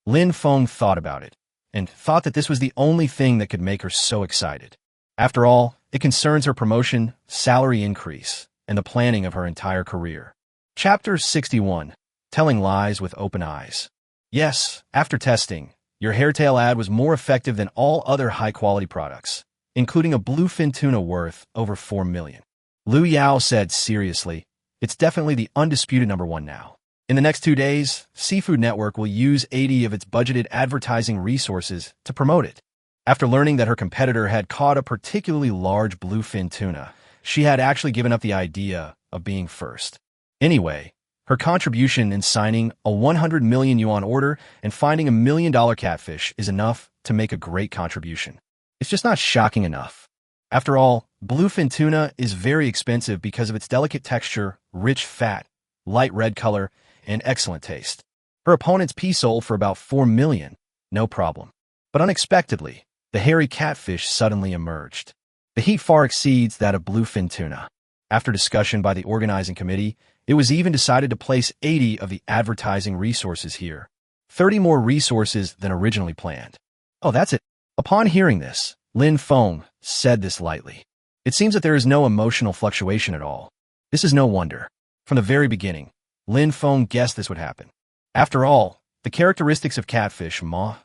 Lin Feng thought about it, and thought that this was the only thing that could make her so excited. After all, it concerns her promotion, salary increase, and the planning of her entire career. Chapter 61. Telling Lies with Open Eyes. Yes, after testing, your hairtail ad was more effective than all other high-quality products, including a bluefin tuna worth over 4 million. Lu Yao said seriously, it's definitely the undisputed #1 now. In the next 2 days, Seafood Network will use 80 of its budgeted advertising resources to promote it. After learning that her competitor had caught a particularly large bluefin tuna, she had actually given up the idea of being first. Anyway, her contribution in signing a 100 million yuan order and finding $1 million catfish is enough to make a great contribution. It's just not shocking enough. After all, bluefin tuna is very expensive because of its delicate texture, rich fat, light red color, and excellent taste. Her opponent's P sold for about 4 million, no problem. But unexpectedly, the hairy catfish suddenly emerged. The heat far exceeds that of bluefin tuna. After discussion by the organizing committee, it was even decided to place 80 of the advertising resources here. 30 more resources than originally planned. Oh, that's it. Upon hearing this, Feng said this lightly. It seems that there is no emotional fluctuation at all. This is no wonder. From the very beginning, Feng guessed this would happen. After all, the characteristics of catfish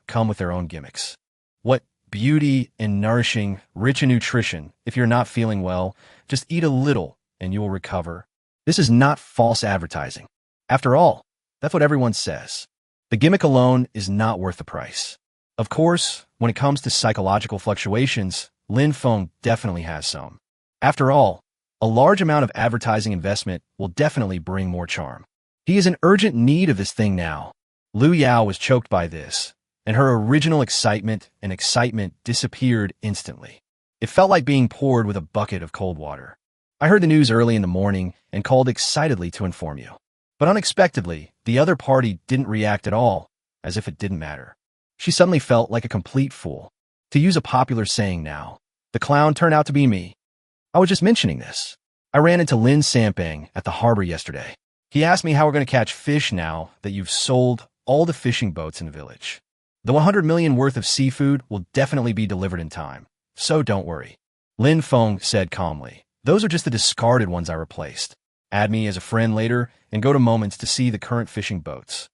come with their own gimmicks. What beauty and nourishing, rich in nutrition. If you're not feeling well, just eat a little and you will recover. This is not false advertising. After all, that's what everyone says. The gimmick alone is not worth the price. Of course, when it comes to psychological fluctuations, Feng definitely has some. After all, a large amount of advertising investment will definitely bring more charm. He is in urgent need of this thing now. Lu Yao was choked by this, and her original excitement disappeared instantly. It felt like being poured with a bucket of cold water. I heard the news early in the morning and called excitedly to inform you. But unexpectedly, the other party didn't react at all, as if it didn't matter. She suddenly felt like a complete fool. To use a popular saying now, the clown turned out to be me. I was just mentioning this. I ran into Lin Sampang at the harbor yesterday. He asked me how we're going to catch fish now that you've sold all the fishing boats in the village. The 100 million worth of seafood will definitely be delivered in time, so don't worry. Feng said calmly. Those are just the discarded ones I replaced. Add me as a friend later and go to Moments to see the current fishing boats.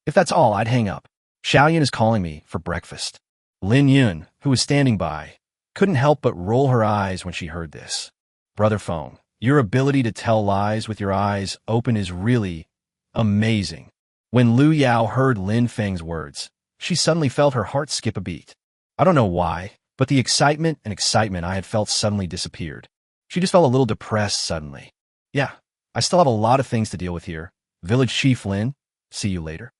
If that's all, I'd hang up. Xiaoyan is calling me for breakfast. Lin Yun, who was standing by, couldn't help but roll her eyes when she heard this. Brother Feng, your ability to tell lies with your eyes open is really amazing. When Lu Yao heard Lin Feng's words, she suddenly felt her heart skip a beat. I don't know why, but the excitement I had felt suddenly disappeared. She just felt a little depressed suddenly. Yeah, I still have a lot of things to deal with here. Village Chief Lin, see you later.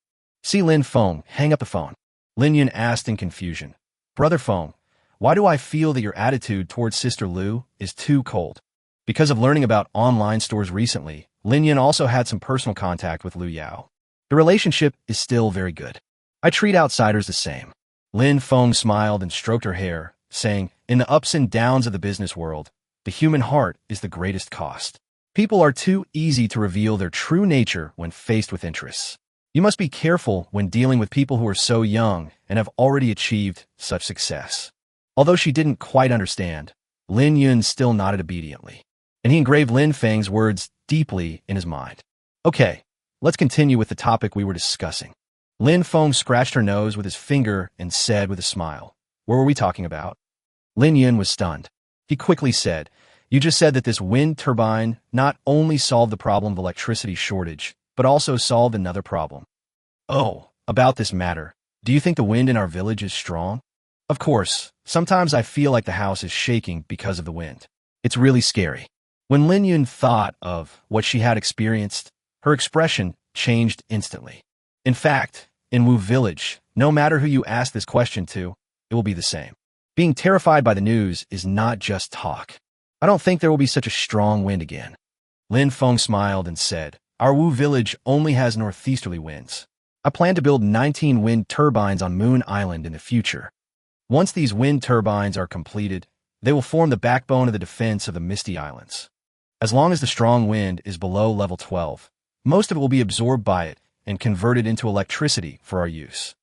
See Feng, hang up the phone. Lin Yun asked in confusion. Brother Feng, why do I feel that your attitude towards Sister Lu is too cold? Because of learning about online stores recently, Lin Yun also had some personal contact with Lu Yao. The relationship is still very good. I treat outsiders the same. Feng smiled and stroked her hair, saying, in the ups and downs of the business world, the human heart is the greatest cost. People are too easy to reveal their true nature when faced with interests. You must be careful when dealing with people who are so young and have already achieved such success. Although she didn't quite understand, Lin Yun still nodded obediently, and he engraved Lin Feng's words deeply in his mind. Okay, let's continue with the topic we were discussing. Feng scratched her nose with his finger and said with a smile, what were we talking about? Lin Yun was stunned. He quickly said, you just said that this wind turbine not only solved the problem of electricity shortage, but also solved another problem. Oh, about this matter, do you think the wind in our village is strong? Of course, sometimes I feel like the house is shaking because of the wind. It's really scary. When Lin Yun thought of what she had experienced, her expression changed instantly. In fact, in Wu Village, no matter who you ask this question to, it will be the same. Being terrified by the news is not just talk. I don't think there will be such a strong wind again. Feng smiled and said, our Wu Village only has northeasterly winds. I plan to build 19 wind turbines on Moon Island in the future. Once these wind turbines are completed, they will form the backbone of the defense of the Misty Islands. As long as the strong wind is below level 12, most of it will be absorbed by it and converted into electricity for our use.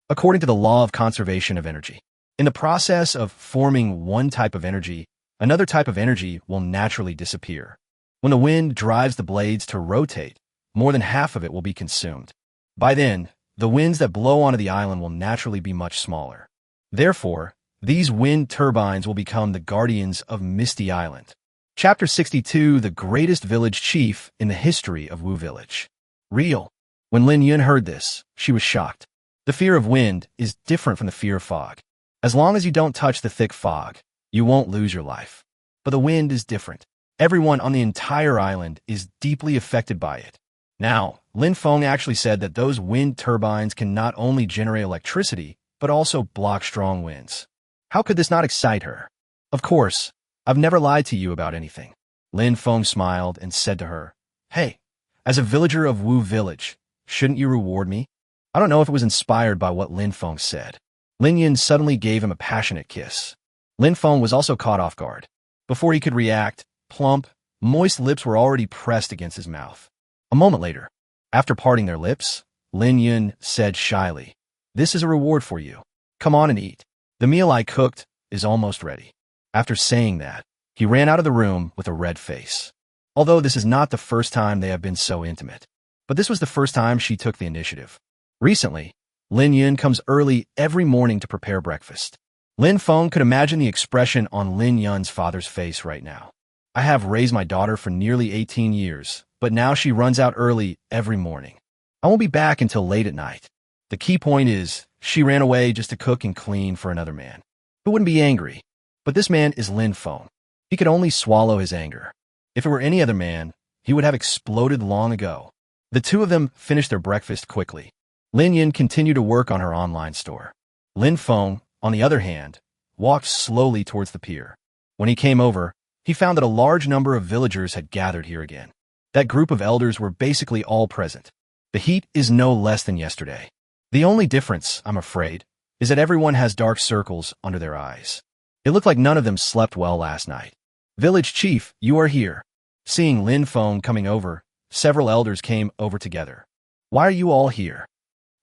According to the law of conservation of energy, in the process of forming one type of energy, another type of energy will naturally disappear. When the wind drives the blades to rotate, more than half of it will be consumed. By then, the winds that blow onto the island will naturally be much smaller. Therefore, these wind turbines will become the guardians of Misty Island. Chapter 62, the greatest village chief in the history of Wu Village. Real. When Lin Yun heard this, she was shocked. The fear of wind is different from the fear of fog. As long as you don't touch the thick fog, you won't lose your life. But the wind is different. Everyone on the entire island is deeply affected by it. Now, Feng actually said that those wind turbines can not only generate electricity, but also block strong winds. How could this not excite her? Of course, I've never lied to you about anything. Feng smiled and said to her, "Hey, as a villager of Wu Village, shouldn't you reward me?" I don't know if it was inspired by what Feng said. Yin suddenly gave him a passionate kiss. Feng was also caught off guard. Before he could react, plump, moist lips were already pressed against his mouth. A moment later, after parting their lips, Yin said shyly, "This is a reward for you. Come on and eat. The meal I cooked is almost ready." After saying that, he ran out of the room with a red face. Although this is not the first time they have been so intimate, but this was the first time she took the initiative. Recently, Yin comes early every morning to prepare breakfast. Feng could imagine the expression on Yun's father's face right now. I have raised my daughter for nearly 18 years, but now she runs out early every morning. I won't be back until late at night. The key point is, she ran away just to cook and clean for another man. Who wouldn't be angry? But this man is Feng. He could only swallow his anger. If it were any other man, he would have exploded long ago. The two of them finished their breakfast quickly. Yin continued to work on her online store. Feng, on the other hand, walked slowly towards the pier. When he came over, he found that a large number of villagers had gathered here again. That group of elders were basically all present. The heat is no less than yesterday. The only difference, I'm afraid, is that everyone has dark circles under their eyes. It looked like none of them slept well last night. "Village chief, you are here." Seeing Feng coming over, several elders came over together. "Why are you all here?"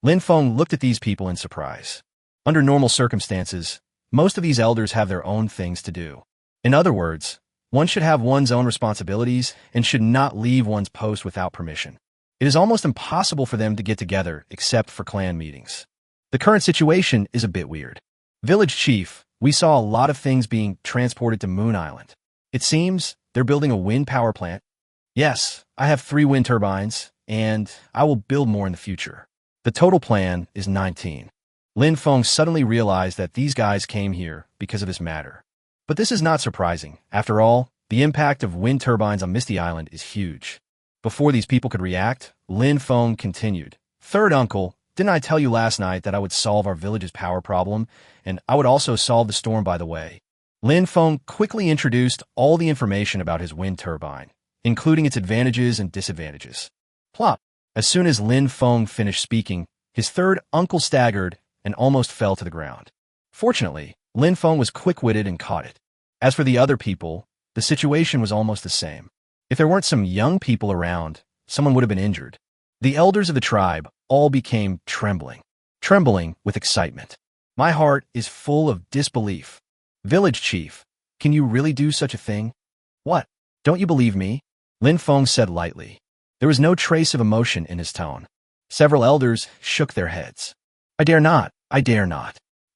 Feng looked at these people in surprise. Under normal circumstances, most of these elders have their own things to do. In other words, one should have one's own responsibilities and should not leave one's post without permission. It is almost impossible for them to get together except for clan meetings. The current situation is a bit weird. "Village chief, we saw a lot of things being transported to Moon Island. It seems they're building a wind power plant." "Yes, I have 3 wind turbines, and I will build more in the future. The total plan is 19. Feng suddenly realized that these guys came here because of this matter. But this is not surprising. After all, the impact of wind turbines on Misty Island is huge. Before these people could react, Feng continued, "Third uncle, didn't I tell you last night that I would solve our village's power problem, and I would also solve the storm by the way?" Feng quickly introduced all the information about his wind turbine, including its advantages and disadvantages. Plop! As soon as Feng finished speaking, his third uncle staggered and almost fell to the ground. Fortunately, Feng was quick-witted and caught it. As for the other people, the situation was almost the same. If there weren't some young people around, someone would have been injured. The elders of the tribe all became trembling with excitement. My heart is full of disbelief. "Village chief, can you really do such a thing?" "What? Don't you believe me?" Feng said lightly. There was no trace of emotion in his tone. Several elders shook their heads. I dare not.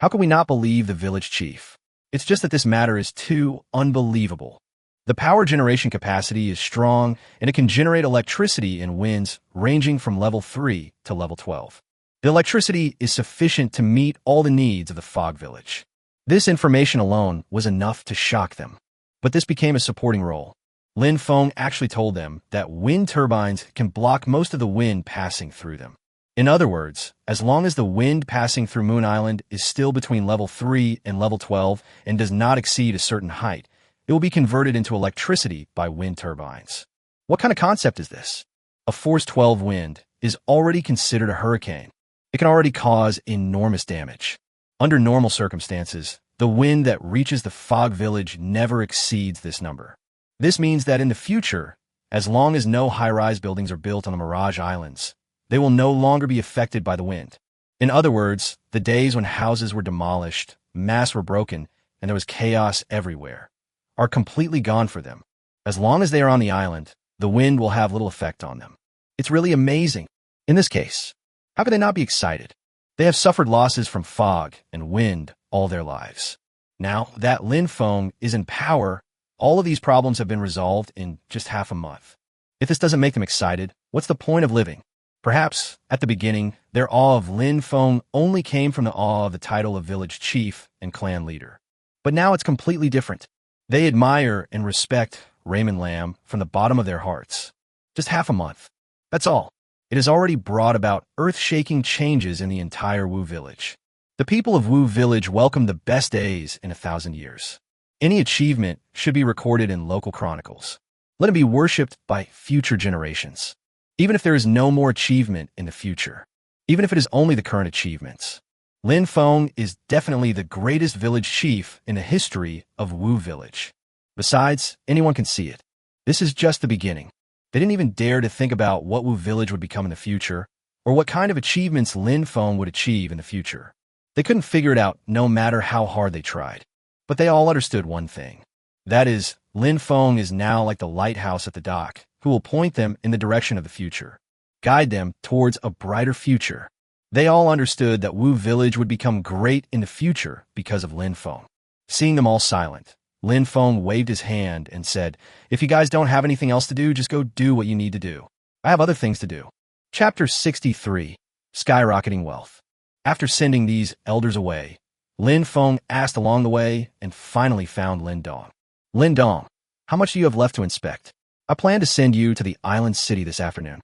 How can we not believe the village chief? It's just that this matter is too unbelievable. The power generation capacity is strong, and it can generate electricity in winds ranging from level 3 to level 12. The electricity is sufficient to meet all the needs of the Fog Village. This information alone was enough to shock them. But this became a supporting role. Feng actually told them that wind turbines can block most of the wind passing through them. In other words, as long as the wind passing through Moon Island is still between level 3 and level 12 and does not exceed a certain height, it will be converted into electricity by wind turbines. What kind of concept is this? A force 12 wind is already considered a hurricane. It can already cause enormous damage. Under normal circumstances, the wind that reaches the Fog Village never exceeds this number. This means that in the future, as long as no high-rise buildings are built on the Mirage Islands, they will no longer be affected by the wind. In other words, the days when houses were demolished, masts were broken, and there was chaos everywhere, are completely gone for them. As long as they are on the island, the wind will have little effect on them. It's really amazing. In this case, how could they not be excited? They have suffered losses from fog and wind all their lives. Now that Feng is in power, all of these problems have been resolved in just half a month. If this doesn't make them excited, what's the point of living? Perhaps, at the beginning, their awe of Feng only came from the awe of the title of village chief and clan leader. But now it's completely different. They admire and respect Raymond Lamb, from the bottom of their hearts. Just half a month. That's all. It has already brought about earth-shaking changes in the entire Wu village. The people of Wu village welcome the best days in 1,000 years. Any achievement should be recorded in local chronicles. Let it be worshipped by future generations. Even if there is no more achievement in the future. Even if it is only the current achievements. Lin Feng is definitely the greatest village chief in the history of Wu village. Besides, anyone can see it. This is just the beginning. They didn't even dare to think about what Wu village would become in the future, or what kind of achievements Lin Feng would achieve in the future. They couldn't figure it out no matter how hard they tried. But they all understood one thing. That is, Lin Feng is now like the lighthouse at the dock, who will point them in the direction of the future, guide them towards a brighter future. They all understood that Wu village would become great in the future because of Lin Feng. Seeing them all silent, Lin Feng waved his hand and said, "If you guys don't have anything else to do, just go do what you need to do. I have other things to do." Chapter 63, Skyrocketing Wealth. After sending these elders away, Lin Feng asked along the way and finally found Lin Dong. "Lin Dong, how much do you have left to inspect? I plan to send you to the island city this afternoon."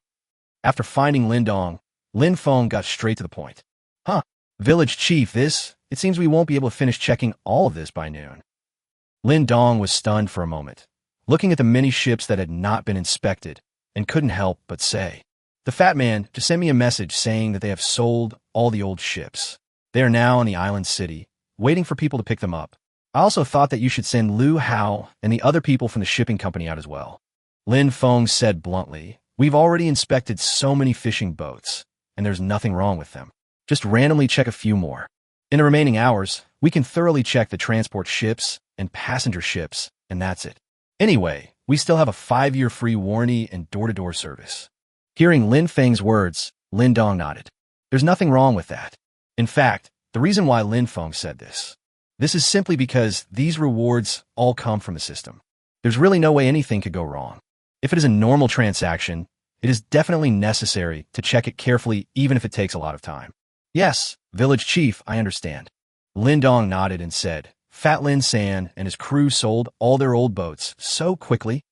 After finding Lin Dong, Lin Feng got straight to the point. "Huh, village chief, it seems we won't be able to finish checking all of this by noon." Lin Dong was stunned for a moment, looking at the many ships that had not been inspected, and couldn't help but say, "The fat man just sent me a message saying that they have sold all the old ships. They are now in the island city, waiting for people to pick them up. I also thought that you should send Lu Hao and the other people from the shipping company out as well." Lin Feng said bluntly, "We've already inspected so many fishing boats, and there's nothing wrong with them. Just randomly check a few more. In the remaining hours, we can thoroughly check the transport ships and passenger ships, and that's it. Anyway, we still have a 5-year free warranty and door-to-door service." Hearing Lin Feng's words, Lin Dong nodded. There's nothing wrong with that. In fact, the reason why Lin Feng said this is simply because these rewards all come from the system. There's really no way anything could go wrong. If it is a normal transaction, it is definitely necessary to check it carefully even if it takes a lot of time. "Yes, village chief, I understand." Lin Dong nodded and said, "Fat Lin San and his crew sold all their old boats so quickly.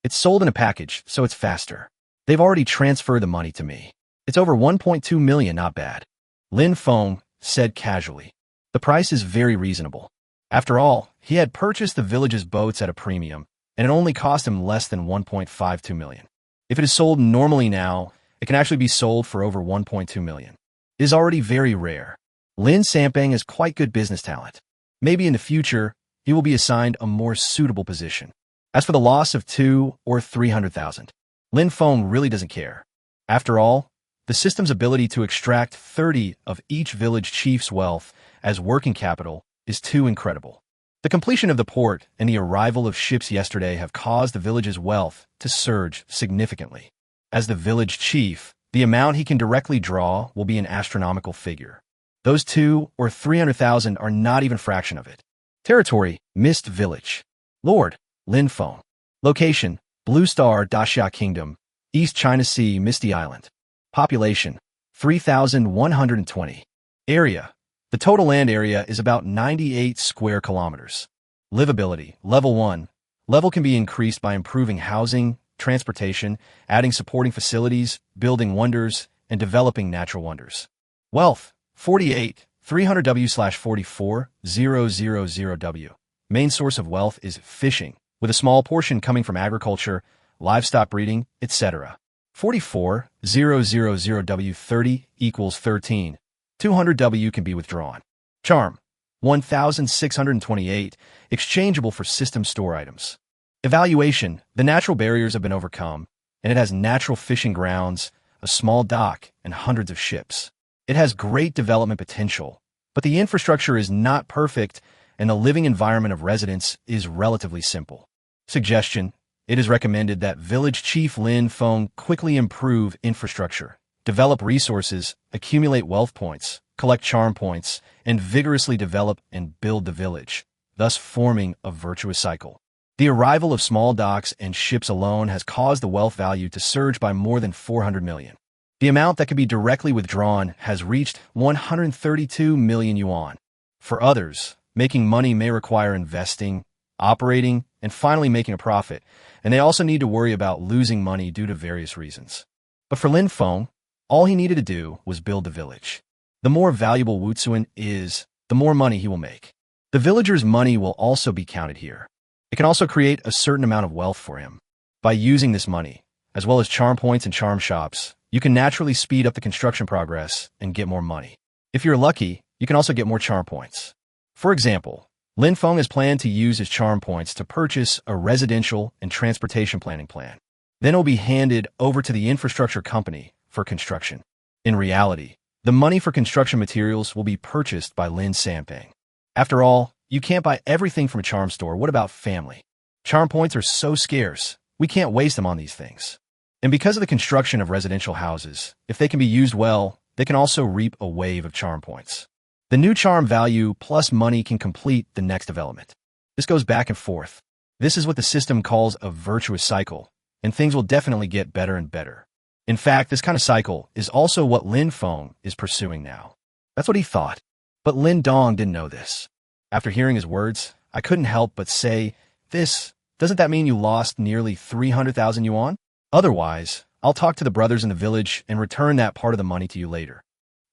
It's sold in a package, so it's faster. They've already transferred the money to me. It's over 1.2 million, not bad." Lin Feng said casually, "The price is very reasonable. After all, he had purchased the village's boats at a premium, and it only cost him less than 1.52 million. If it is sold normally now, it can actually be sold for over 1.2 million. It is already very rare. Lin Sampang has quite good business talent. Maybe in the future, he will be assigned a more suitable position. As for the loss of 200,000 or 300,000, Lin Feng really doesn't care. After all, the system's ability to extract 30 of each village chief's wealth as working capital is too incredible. The completion of the port and the arrival of ships yesterday have caused the village's wealth to surge significantly. As the village chief, the amount he can directly draw will be an astronomical figure. Those 200,000 or 300,000 are not even a fraction of it. Territory, Mist Village. Lord, Lin Feng. Location, Blue Star Daxia Kingdom, East China Sea, Misty Island. Population, 3,120. Area, the total land area is about 98 square kilometers. Livability, Level 1. Level can be increased by improving housing, transportation, adding supporting facilities, building wonders, and developing natural wonders. Wealth, 48, 300W/44, 000W. Main source of wealth is fishing, with a small portion coming from agriculture, livestock breeding, etc. 44, 000W 30 equals 13. 200W can be withdrawn. Charm, 1,628, exchangeable for system store items. Evaluation, the natural barriers have been overcome, and it has natural fishing grounds, a small dock, and hundreds of ships. It has great development potential, but the infrastructure is not perfect, and the living environment of residents is relatively simple. Suggestion, it is recommended that Village Chief Lin Feng quickly improve infrastructure, develop resources, accumulate wealth points, collect charm points, and vigorously develop and build the village, thus forming a virtuous cycle. The arrival of small docks and ships alone has caused the wealth value to surge by more than 400 million. The amount that can be directly withdrawn has reached 132 million yuan. For others, making money may require investing, operating, and finally making a profit, and they also need to worry about losing money due to various reasons. But for Lin Feng, all he needed to do was build the village. The more valuable Wutsuan is, the more money he will make. The villager's money will also be counted here. It can also create a certain amount of wealth for him. By using this money, as well as charm points and charm shops, you can naturally speed up the construction progress and get more money. If you're lucky, you can also get more charm points. For example, Lin Feng has planned to use his charm points to purchase a residential and transportation planning plan. Then it will be handed over to the infrastructure company for construction. In reality, the money for construction materials will be purchased by Lin Sampang. After all, you can't buy everything from a charm store. What about family? Charm points are so scarce, we can't waste them on these things. And because of the construction of residential houses, if they can be used well, they can also reap a wave of charm points. The new charm value plus money can complete the next development. This goes back and forth. This is what the system calls a virtuous cycle, and things will definitely get better and better. In fact, this kind of cycle is also what Lin Feng is pursuing now. That's what he thought. But Lin Dong didn't know this. After hearing his words, I couldn't help but say, doesn't that mean you lost nearly 300,000 yuan? Otherwise, I'll talk to the brothers in the village and return that part of the money to you later.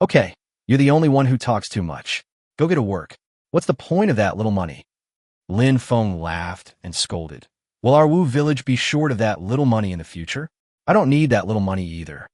Okay, you're the only one who talks too much. Go get to work. What's the point of that little money? Lin Feng laughed and scolded. Will our Wu village be short of that little money in the future? I don't need that little money either.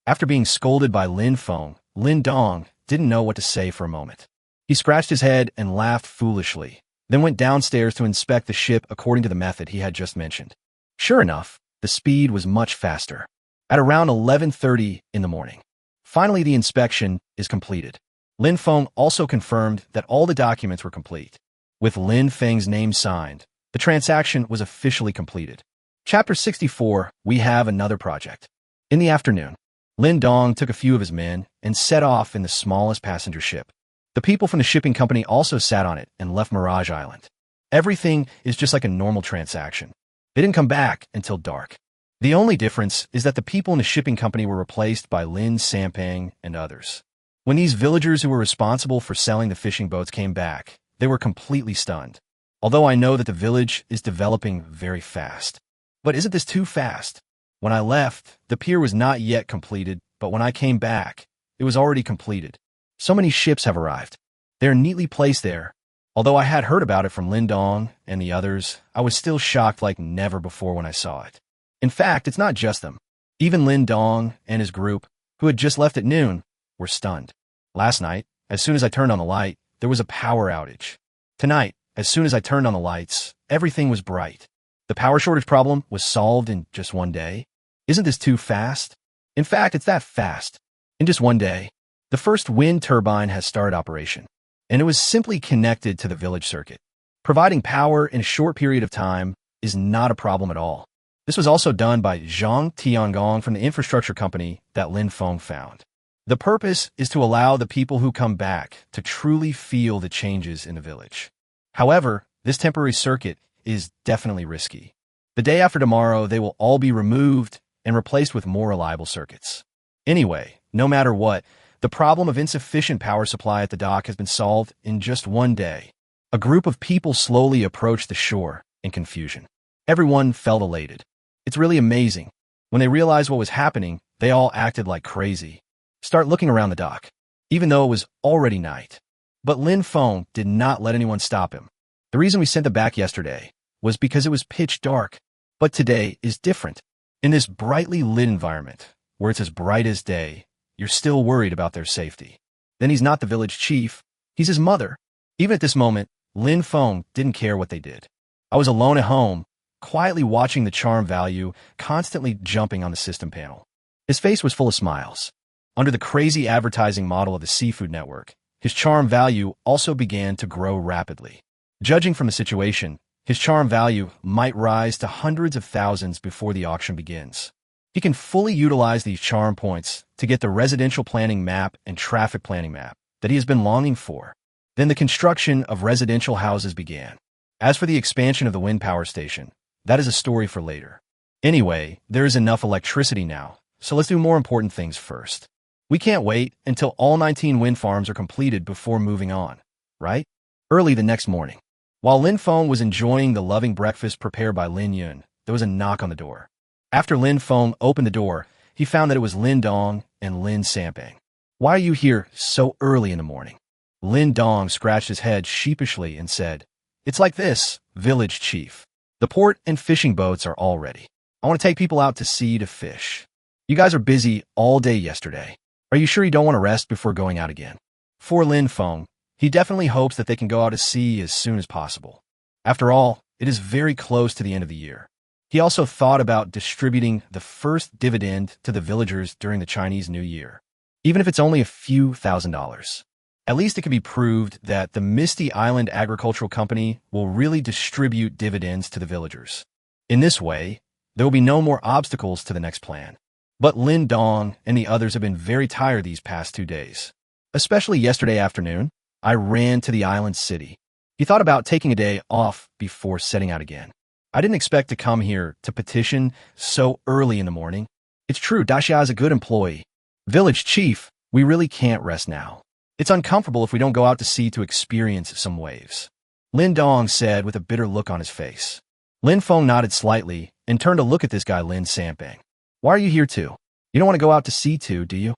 After being scolded by Lin Feng, Lin Dong didn't know what to say for a moment. He scratched his head and laughed foolishly, then went downstairs to inspect the ship according to the method he had just mentioned. Sure enough, the speed was much faster. At around 11:30 in the morning. Finally, the inspection is completed. Lin Feng also confirmed that all the documents were complete. With Lin Feng's name signed, the transaction was officially completed. Chapter 64, we have another project. In the afternoon, Lin Dong took a few of his men and set off in the smallest passenger ship. The people from the shipping company also sat on it and left Mirage Island. Everything is just like a normal transaction. They didn't come back until dark. The only difference is that the people in the shipping company were replaced by Lin Sampang and others. When these villagers who were responsible for selling the fishing boats came back, they were completely stunned. Although I know that the village is developing very fast. But isn't this too fast? When I left, the pier was not yet completed, but when I came back, it was already completed. So many ships have arrived. They are neatly placed there. Although I had heard about it from Lin Dong and the others, I was still shocked like never before when I saw it. In fact, it's not just them. Even Lin Dong and his group, who had just left at noon, were stunned. Last night, as soon as I turned on the light, there was a power outage. Tonight, as soon as I turned on the lights, everything was bright. The power shortage problem was solved in just one day. Isn't this too fast? In fact, it's that fast. In just one day, the first wind turbine has started operation, and it was simply connected to the village circuit. Providing power in a short period of time is not a problem at all. This was also done by Zhang Tiangong from the infrastructure company that Lin Feng found. The purpose is to allow the people who come back to truly feel the changes in the village. However, this temporary circuit is definitely risky. The day after tomorrow, they will all be removed and replaced with more reliable circuits. Anyway, no matter what, the problem of insufficient power supply at the dock has been solved in just one day. A group of people slowly approached the shore in confusion. Everyone felt elated. It's really amazing. When they realized what was happening, they all acted like crazy. Start looking around the dock, even though it was already night. But Lin Feng did not let anyone stop him. The reason we sent them back yesterday was because it was pitch dark. But today is different. In this brightly lit environment, where it's as bright as day, you're still worried about their safety. Then he's not the village chief, he's his mother. Even at this moment, Lin Feng didn't care what they did. I was alone at home, quietly watching the charm value constantly jumping on the system panel. His face was full of smiles. Under the crazy advertising model of the seafood network, his charm value also began to grow rapidly. Judging from the situation, his charm value might rise to hundreds of thousands before the auction begins. He can fully utilize these charm points to get the residential planning map and traffic planning map that he has been longing for. Then the construction of residential houses began. As for the expansion of the wind power station, that is a story for later. Anyway, there is enough electricity now, so let's do more important things first. We can't wait until all 19 wind farms are completed before moving on, right? Early the next morning, While Lin Feng was enjoying the loving breakfast prepared by Lin Yun, there was a knock on the door. After Lin Feng opened the door, he found that it was Lin Dong and Lin Sampang. "Why are you here so early in the morning?" Lin Dong scratched his head sheepishly and said, "It's like this, village chief. The port and fishing boats are all ready. I want to take people out to sea to fish. You guys are busy all day yesterday. Are you sure you don't want to rest before going out again?" For Lin Feng, he definitely hopes that they can go out to sea as soon as possible. After all, it is very close to the end of the year. He also thought about distributing the first dividend to the villagers during the Chinese New Year, even if it's only a few $1,000s. At least it can be proved that the Misty Island Agricultural Company will really distribute dividends to the villagers. In this way, there will be no more obstacles to the next plan. But Lin Dong and the others have been very tired these past 2 days. Especially yesterday afternoon, I ran to the island city. He thought about taking a day off before setting out again. I didn't expect to come here to petition so early in the morning. It's true, Daxia is a good employee. Village chief, we really can't rest now. It's uncomfortable if we don't go out to sea to experience some waves. Lin Dong said with a bitter look on his face. Lin Feng nodded slightly and turned to look at this guy Lin Sampang. "Why are you here too? You don't want to go out to sea too, do you?"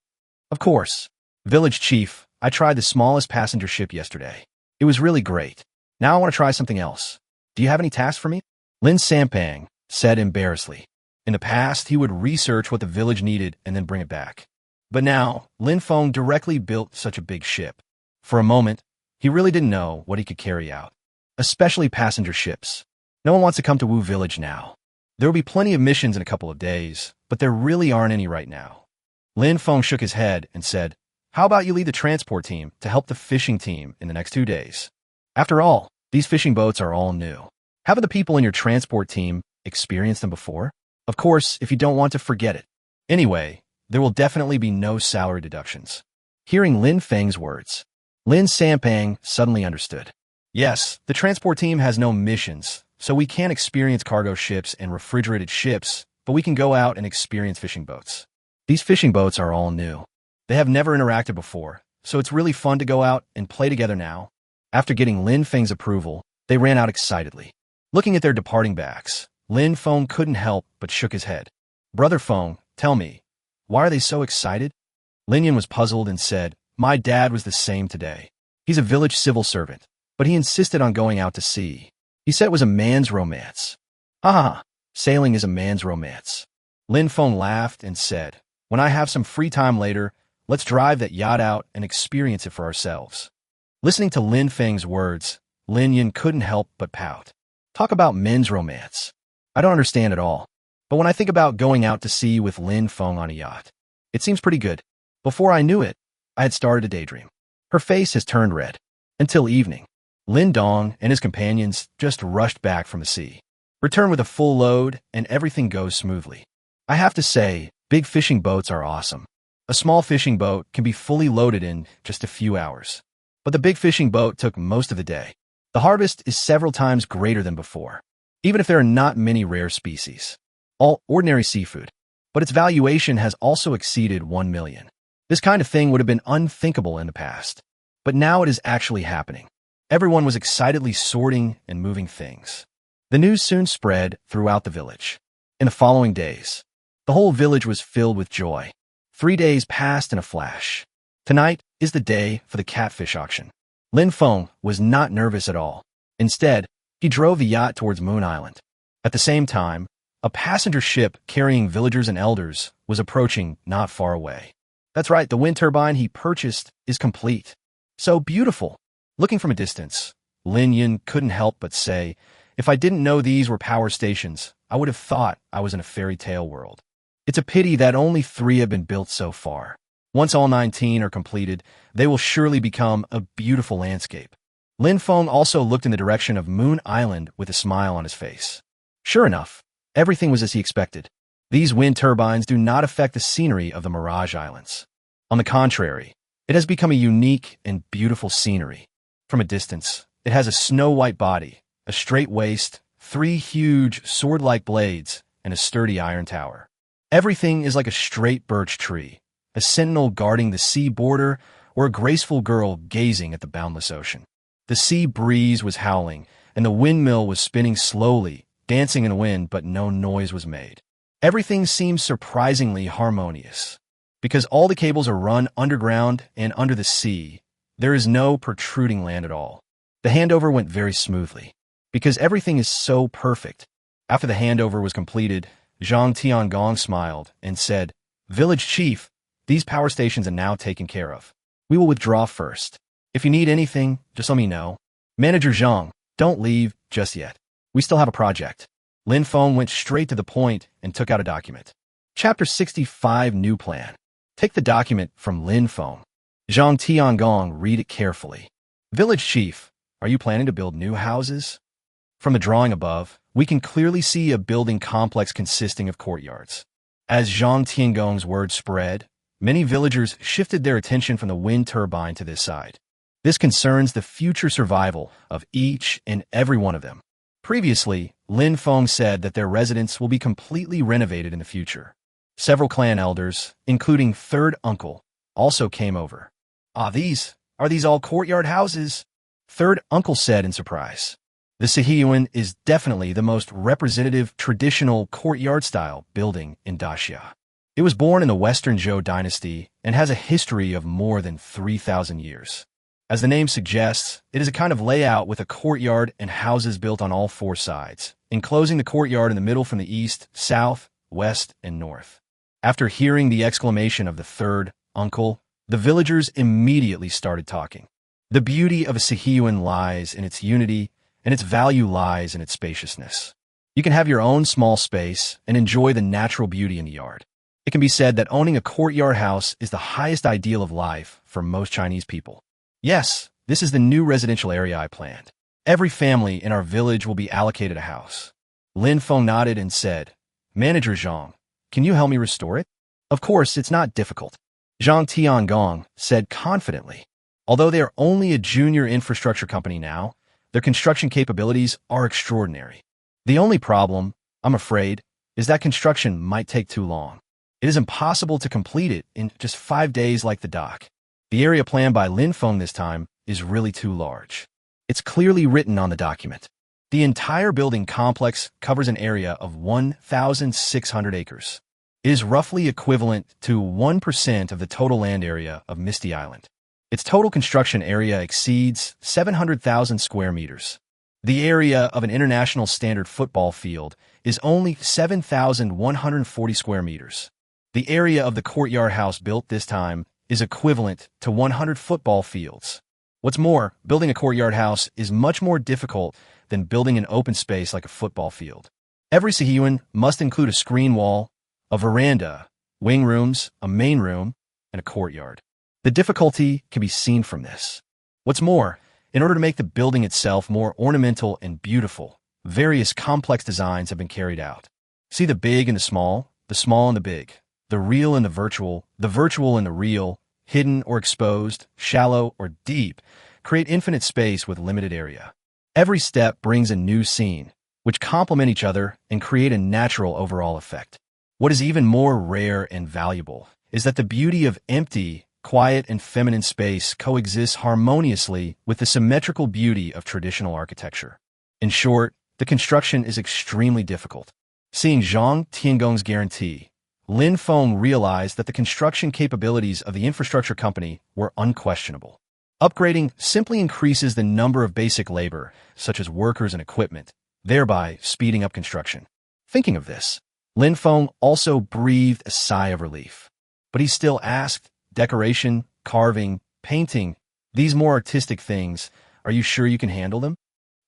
"Of course. Village chief, I tried the smallest passenger ship yesterday. It was really great. Now I want to try something else. Do you have any tasks for me?" Lin Sampang said embarrassedly. In the past, he would research what the village needed and then bring it back. But now, Lin Feng directly built such a big ship. For a moment, he really didn't know what he could carry out, especially passenger ships. No one wants to come to Wu Village now. There will be plenty of missions in a couple of days, but there really aren't any right now. Lin Feng shook his head and said, "How about you lead the transport team to help the fishing team in the next 2 days? After all, these fishing boats are all new. Haven't the people in your transport team experienced them before? Of course, if you don't want to forget it. Anyway, there will definitely be no salary deductions." Hearing Lin Feng's words, Lin Sampang suddenly understood. Yes, the transport team has no missions, so we can't experience cargo ships and refrigerated ships, but we can go out and experience fishing boats. These fishing boats are all new. They have never interacted before, so it's really fun to go out and play together now. After getting Lin Feng's approval, they ran out excitedly. Looking at their departing backs, Lin Feng couldn't help but shook his head. "Brother Feng, tell me, why are they so excited?" Lin Yun was puzzled and said, "My dad was the same today. He's a village civil servant, but he insisted on going out to sea. He said it was a man's romance." "Ha ha ha, sailing is a man's romance." Lin Feng laughed and said, "When I have some free time later, let's drive that yacht out and experience it for ourselves." Listening to Lin Feng's words, Lin Yun couldn't help but pout. Talk about men's romance. I don't understand at all. But when I think about going out to sea with Lin Feng on a yacht, it seems pretty good. Before I knew it, I had started to daydream. Her face has turned red. Until evening, Lin Dong and his companions just rushed back from the sea. Return with a full load, and everything goes smoothly. I have to say, big fishing boats are awesome. A small fishing boat can be fully loaded in just a few hours. But the big fishing boat took most of the day. The harvest is several times greater than before, even if there are not many rare species. All ordinary seafood. But its valuation has also exceeded 1 million. This kind of thing would have been unthinkable in the past. But now it is actually happening. Everyone was excitedly sorting and moving things. The news soon spread throughout the village. In the following days, the whole village was filled with joy. 3 days passed in a flash. Tonight is the day for the catfish auction. Lin Feng was not nervous at all. Instead, he drove the yacht towards Moon Island. At the same time, a passenger ship carrying villagers and elders was approaching not far away. That's right, the wind turbine he purchased is complete. So beautiful. Looking from a distance, Lin Yun couldn't help but say, "If I didn't know these were power stations, I would have thought I was in a fairy tale world." It's a pity that only 3 have been built so far. Once all 19 are completed, they will surely become a beautiful landscape. Lin Feng also looked in the direction of Moon Island with a smile on his face. Sure enough, everything was as he expected. These wind turbines do not affect the scenery of the Mirage Islands. On the contrary, it has become a unique and beautiful scenery. From a distance, it has a snow-white body, a straight waist, 3 huge sword-like blades, and a sturdy iron tower. Everything is like a straight birch tree, a sentinel guarding the sea border, or a graceful girl gazing at the boundless ocean. The sea breeze was howling, and the windmill was spinning slowly, dancing in the wind, but no noise was made. Everything seems surprisingly harmonious. Because all the cables are run underground and under the sea, there is no protruding land at all. The handover went very smoothly. Because everything is so perfect. After the handover was completed, Zhang Tiangong smiled and said, "Village chief, these power stations are now taken care of. We will withdraw first. If you need anything, just let me know. Manager Zhang, don't leave just yet. We still have a project." Lin Feng went straight to the point and took out a document. Chapter 65 New Plan. Take the document from Lin Feng. Zhang Tiangong, read it carefully. Village chief, are you planning to build new houses? From the drawing above, we can clearly see a building complex consisting of courtyards. As Zhang Tiangong's words spread, many villagers shifted their attention from the wind turbine to this side. This concerns the future survival of each and every one of them. Previously, Lin Feng said that their residence will be completely renovated in the future. Several clan elders, including third uncle, also came over. Are these all courtyard houses? Third uncle said in surprise. The Sihiyuan is definitely the most representative traditional courtyard-style building in Daxia. It was born in the Western Zhou dynasty and has a history of more than 3,000 years. As the name suggests, it is a kind of layout with a courtyard and houses built on all four sides, enclosing the courtyard in the middle from the east, south, west, and north. After hearing the exclamation of the third uncle, the villagers immediately started talking. The beauty of a Sihiyuan lies in its unity, and its value lies in its spaciousness. You can have your own small space and enjoy the natural beauty in the yard. It can be said that owning a courtyard house is the highest ideal of life for most Chinese people. Yes, this is the new residential area I planned. Every family in our village will be allocated a house. Lin Feng nodded and said, Manager Zhang, can you help me restore it? Of course, it's not difficult. Zhang Tiangong said confidently. Although they are only a junior infrastructure company now, their construction capabilities are extraordinary. The only problem, I'm afraid, is that construction might take too long. It is impossible to complete it in just 5 days like the dock. The area planned by Lin Feng this time is really too large. It's clearly written on the document. The entire building complex covers an area of 1,600 acres. It is roughly equivalent to 1% of the total land area of Misty Island. Its total construction area exceeds 700,000 square meters. The area of an international standard football field is only 7,140 square meters. The area of the courtyard house built this time is equivalent to 100 football fields. What's more, building a courtyard house is much more difficult than building an open space like a football field. Every Sihiyuan must include a screen wall, a veranda, wing rooms, a main room, and a courtyard. The difficulty can be seen from this. What's more, in order to make the building itself more ornamental and beautiful, various complex designs have been carried out. See the big and the small and the big, the real and the virtual and the real, hidden or exposed, shallow or deep, create infinite space with limited area. Every step brings a new scene, which complement each other and create a natural overall effect. What is even more rare and valuable is that the beauty of empty, quiet and feminine space coexists harmoniously with the symmetrical beauty of traditional architecture. In short, the construction is extremely difficult. Seeing Zhang Tiangong's guarantee, Lin Feng realized that the construction capabilities of the infrastructure company were unquestionable. Upgrading simply increases the number of basic labor, such as workers and equipment, thereby speeding up construction. Thinking of this, Lin Feng also breathed a sigh of relief. But he still asked, decoration, carving, painting, these more artistic things, are you sure you can handle them?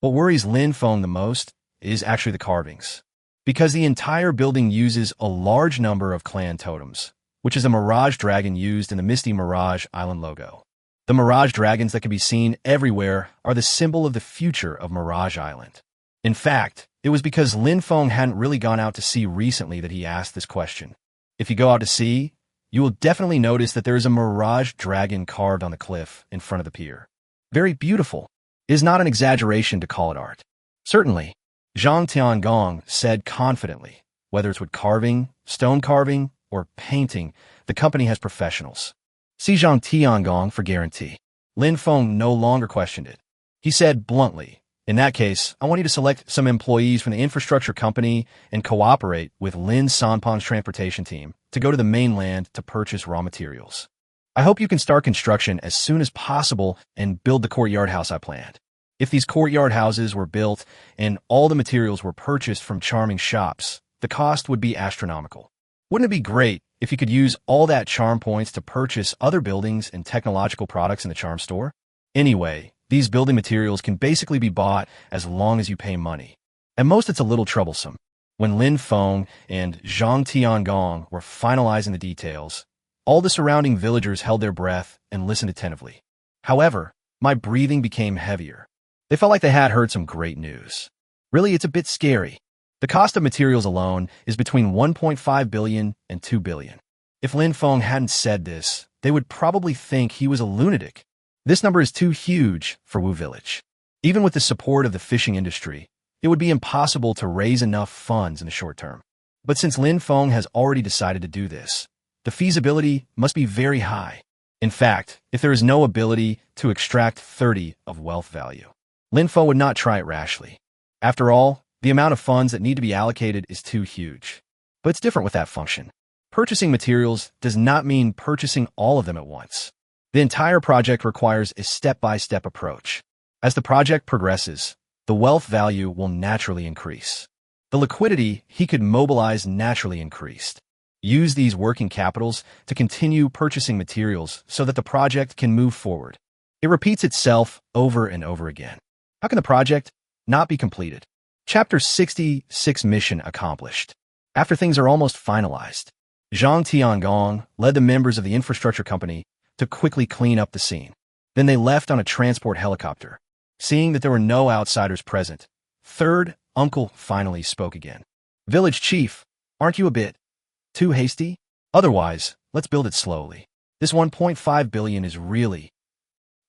What worries Lin Feng the most is actually the carvings. Because the entire building uses a large number of clan totems, which is a mirage dragon used in the Misty Mirage Island logo. The mirage dragons that can be seen everywhere are the symbol of the future of Mirage Island. In fact, it was because Lin Feng hadn't really gone out to sea recently that he asked this question. If you go out to sea, you will definitely notice that there is a mirage dragon carved on the cliff in front of the pier. Very beautiful. It is not an exaggeration to call it art. Certainly, Zhang Tiangong said confidently, whether it's with carving, stone carving, or painting, the company has professionals. See Zhang Tiangong for guarantee. Lin Feng no longer questioned it. He said bluntly, In that case, I want you to select some employees from the infrastructure company and cooperate with Lin Sanpan's transportation team to go to the mainland to purchase raw materials. I hope you can start construction as soon as possible and build the courtyard house I planned. If these courtyard houses were built and all the materials were purchased from charming shops, the cost would be astronomical. Wouldn't it be great if you could use all that charm points to purchase other buildings and technological products in the charm store? Anyway, these building materials can basically be bought as long as you pay money. At most, it's a little troublesome. When Lin Feng and Zhang Tiangong were finalizing the details, all the surrounding villagers held their breath and listened attentively. However, my breathing became heavier. They felt like they had heard some great news. Really, it's a bit scary. The cost of materials alone is between 1.5 billion and 2 billion. If Lin Feng hadn't said this, they would probably think he was a lunatic. This number is too huge for Wu Village. Even with the support of the fishing industry, it would be impossible to raise enough funds in the short term. But since Lin Feng has already decided to do this, the feasibility must be very high. In fact, if there is no ability to extract 30 of wealth value, Lin Feng would not try it rashly. After all, the amount of funds that need to be allocated is too huge. But it's different with that function. Purchasing materials does not mean purchasing all of them at once. The entire project requires a step-by-step approach. As the project progresses, the wealth value will naturally increase. The liquidity he could mobilize naturally increased. Use these working capitals to continue purchasing materials so that the project can move forward. It repeats itself over and over again. How can the project not be completed? Chapter 66 Mission Accomplished. After things are almost finalized, Zhang Tiangong led the members of the infrastructure company to quickly clean up the scene. Then they left on a transport helicopter. Seeing that there were no outsiders present, third uncle finally spoke again. Village chief, aren't you a bit too hasty? Otherwise, let's build it slowly. This 1.5 billion is really...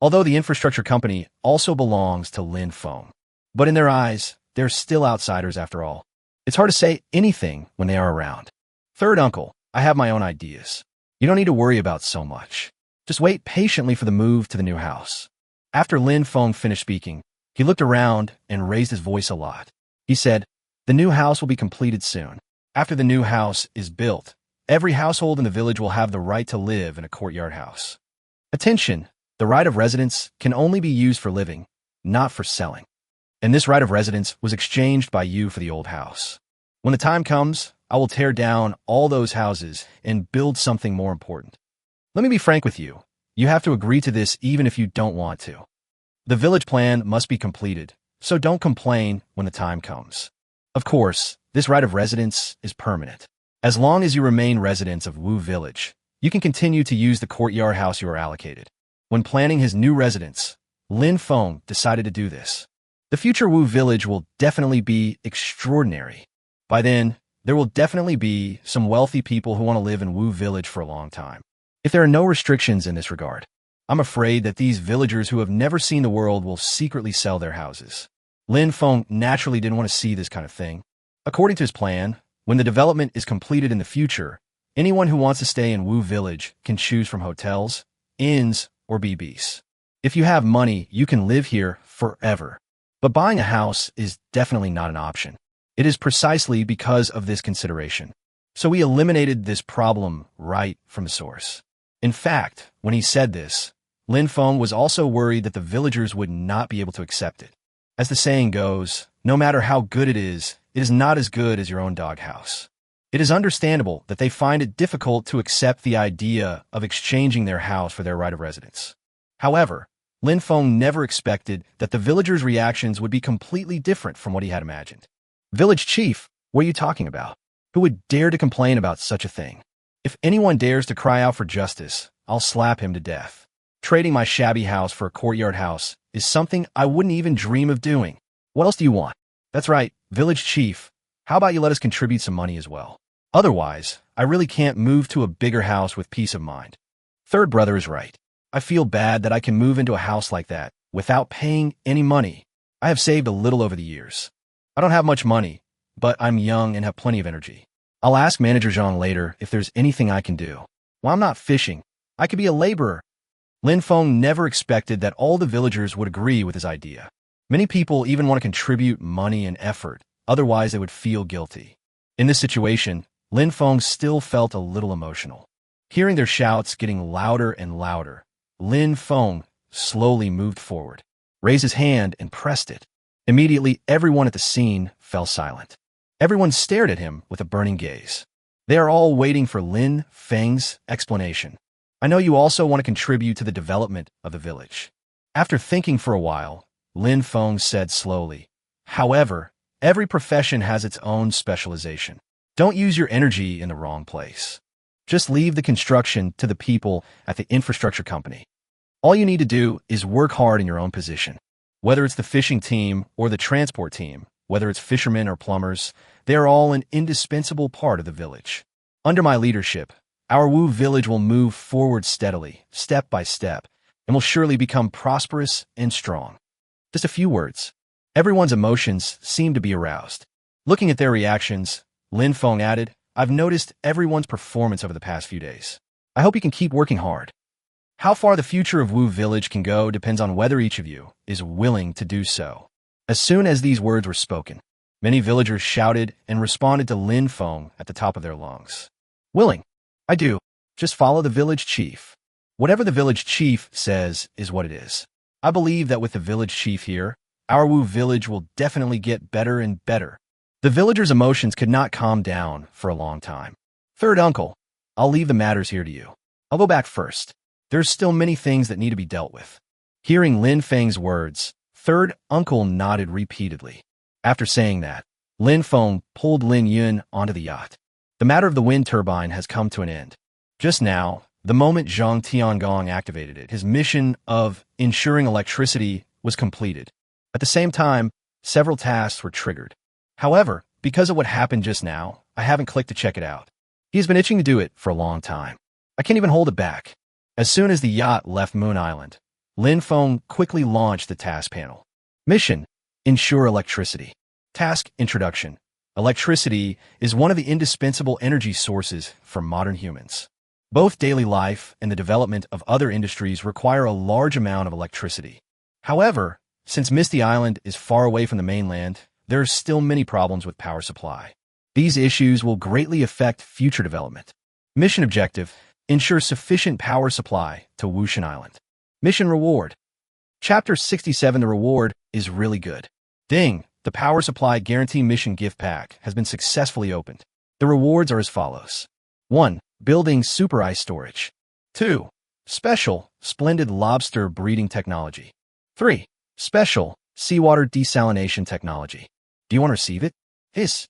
Although the infrastructure company also belongs to Lin Feng. But in their eyes, they're still outsiders after all. It's hard to say anything when they are around. Third uncle, I have my own ideas. You don't need to worry about so much. Just wait patiently for the move to the new house. After Lin Feng finished speaking, he looked around and raised his voice a lot. He said, the new house will be completed soon. After the new house is built, every household in the village will have the right to live in a courtyard house. Attention, the right of residence can only be used for living, not for selling. And this right of residence was exchanged by you for the old house. When the time comes, I will tear down all those houses and build something more important. Let me be frank with you. You have to agree to this even if you don't want to. The village plan must be completed, so don't complain when the time comes. Of course, this right of residence is permanent. As long as you remain residents of Wu Village, you can continue to use the courtyard house you are allocated. When planning his new residence, Lin Feng decided to do this. The future Wu Village will definitely be extraordinary. By then, there will definitely be some wealthy people who want to live in Wu Village for a long time. If there are no restrictions in this regard, I'm afraid that these villagers who have never seen the world will secretly sell their houses. Lin Feng naturally didn't want to see this kind of thing. According to his plan, when the development is completed in the future, anyone who wants to stay in Wu Village can choose from hotels, inns, or BBs. If you have money, you can live here forever. But buying a house is definitely not an option. It is precisely because of this consideration. So we eliminated this problem right from the source. In fact, when he said this, Lin Feng was also worried that the villagers would not be able to accept it. As the saying goes, no matter how good it is not as good as your own doghouse. It is understandable that they find it difficult to accept the idea of exchanging their house for their right of residence. However, Lin Feng never expected that the villagers' reactions would be completely different from what he had imagined. Village chief, what are you talking about? Who would dare to complain about such a thing? If anyone dares to cry out for justice, I'll slap him to death. Trading my shabby house for a courtyard house is something I wouldn't even dream of doing. What else do you want? That's right, village chief. How about you let us contribute some money as well? Otherwise, I really can't move to a bigger house with peace of mind. Third brother is right. I feel bad that I can move into a house like that without paying any money. I have saved a little over the years. I don't have much money, but I'm young and have plenty of energy. I'll ask Manager Zhang later if there's anything I can do. While I'm not fishing, I could be a laborer. Lin Feng never expected that all the villagers would agree with his idea. Many people even want to contribute money and effort, otherwise they would feel guilty. In this situation, Lin Feng still felt a little emotional. Hearing their shouts getting louder and louder, Lin Feng slowly moved forward, raised his hand and pressed it. Immediately, everyone at the scene fell silent. Everyone stared at him with a burning gaze. They are all waiting for Lin Feng's explanation. I know you also want to contribute to the development of the village. After thinking for a while, Lin Feng said slowly, however, every profession has its own specialization. Don't use your energy in the wrong place. Just leave the construction to the people at the infrastructure company. All you need to do is work hard in your own position. Whether it's the fishing team or the transport team, whether it's fishermen or plumbers, they are all an indispensable part of the village. Under my leadership, our Wu village will move forward steadily, step by step, and will surely become prosperous and strong. Just a few words. Everyone's emotions seem to be aroused. Looking at their reactions, Lin Feng added, I've noticed everyone's performance over the past few days. I hope you can keep working hard. How far the future of Wu Village can go depends on whether each of you is willing to do so. As soon as these words were spoken, many villagers shouted and responded to Lin Feng at the top of their lungs. Willing. I do. Just follow the village chief. Whatever the village chief says is what it is. I believe that with the village chief here, our Wu village will definitely get better and better. The villagers' emotions could not calm down for a long time. Third uncle, I'll leave the matters here to you. I'll go back first. There's still many things that need to be dealt with. Hearing Lin Feng's words, third uncle nodded repeatedly. After saying that, Lin Feng pulled Lin Yun onto the yacht. The matter of the wind turbine has come to an end. Just now, the moment Zhang Tiangong activated it, his mission of ensuring electricity was completed. At the same time, several tasks were triggered. However, because of what happened just now, I haven't clicked to check it out. He has been itching to do it for a long time. I can't even hold it back. As soon as the yacht left Moon Island, Lin Feng quickly launched the task panel. Mission: ensure electricity. Task introduction. Electricity is one of the indispensable energy sources for modern humans. Both daily life and the development of other industries require a large amount of electricity. However, since Misty Island is far away from the mainland, there are still many problems with power supply. These issues will greatly affect future development. Mission objective: ensure sufficient power supply to Wushan Island. Mission reward. Chapter 67. The reward is really good. Ding! The power supply guarantee mission gift pack has been successfully opened. The rewards are as follows. 1. Building super ice storage. 2. Special, splendid lobster breeding technology. 3. Special, seawater desalination technology. Do you want to receive it? Hiss.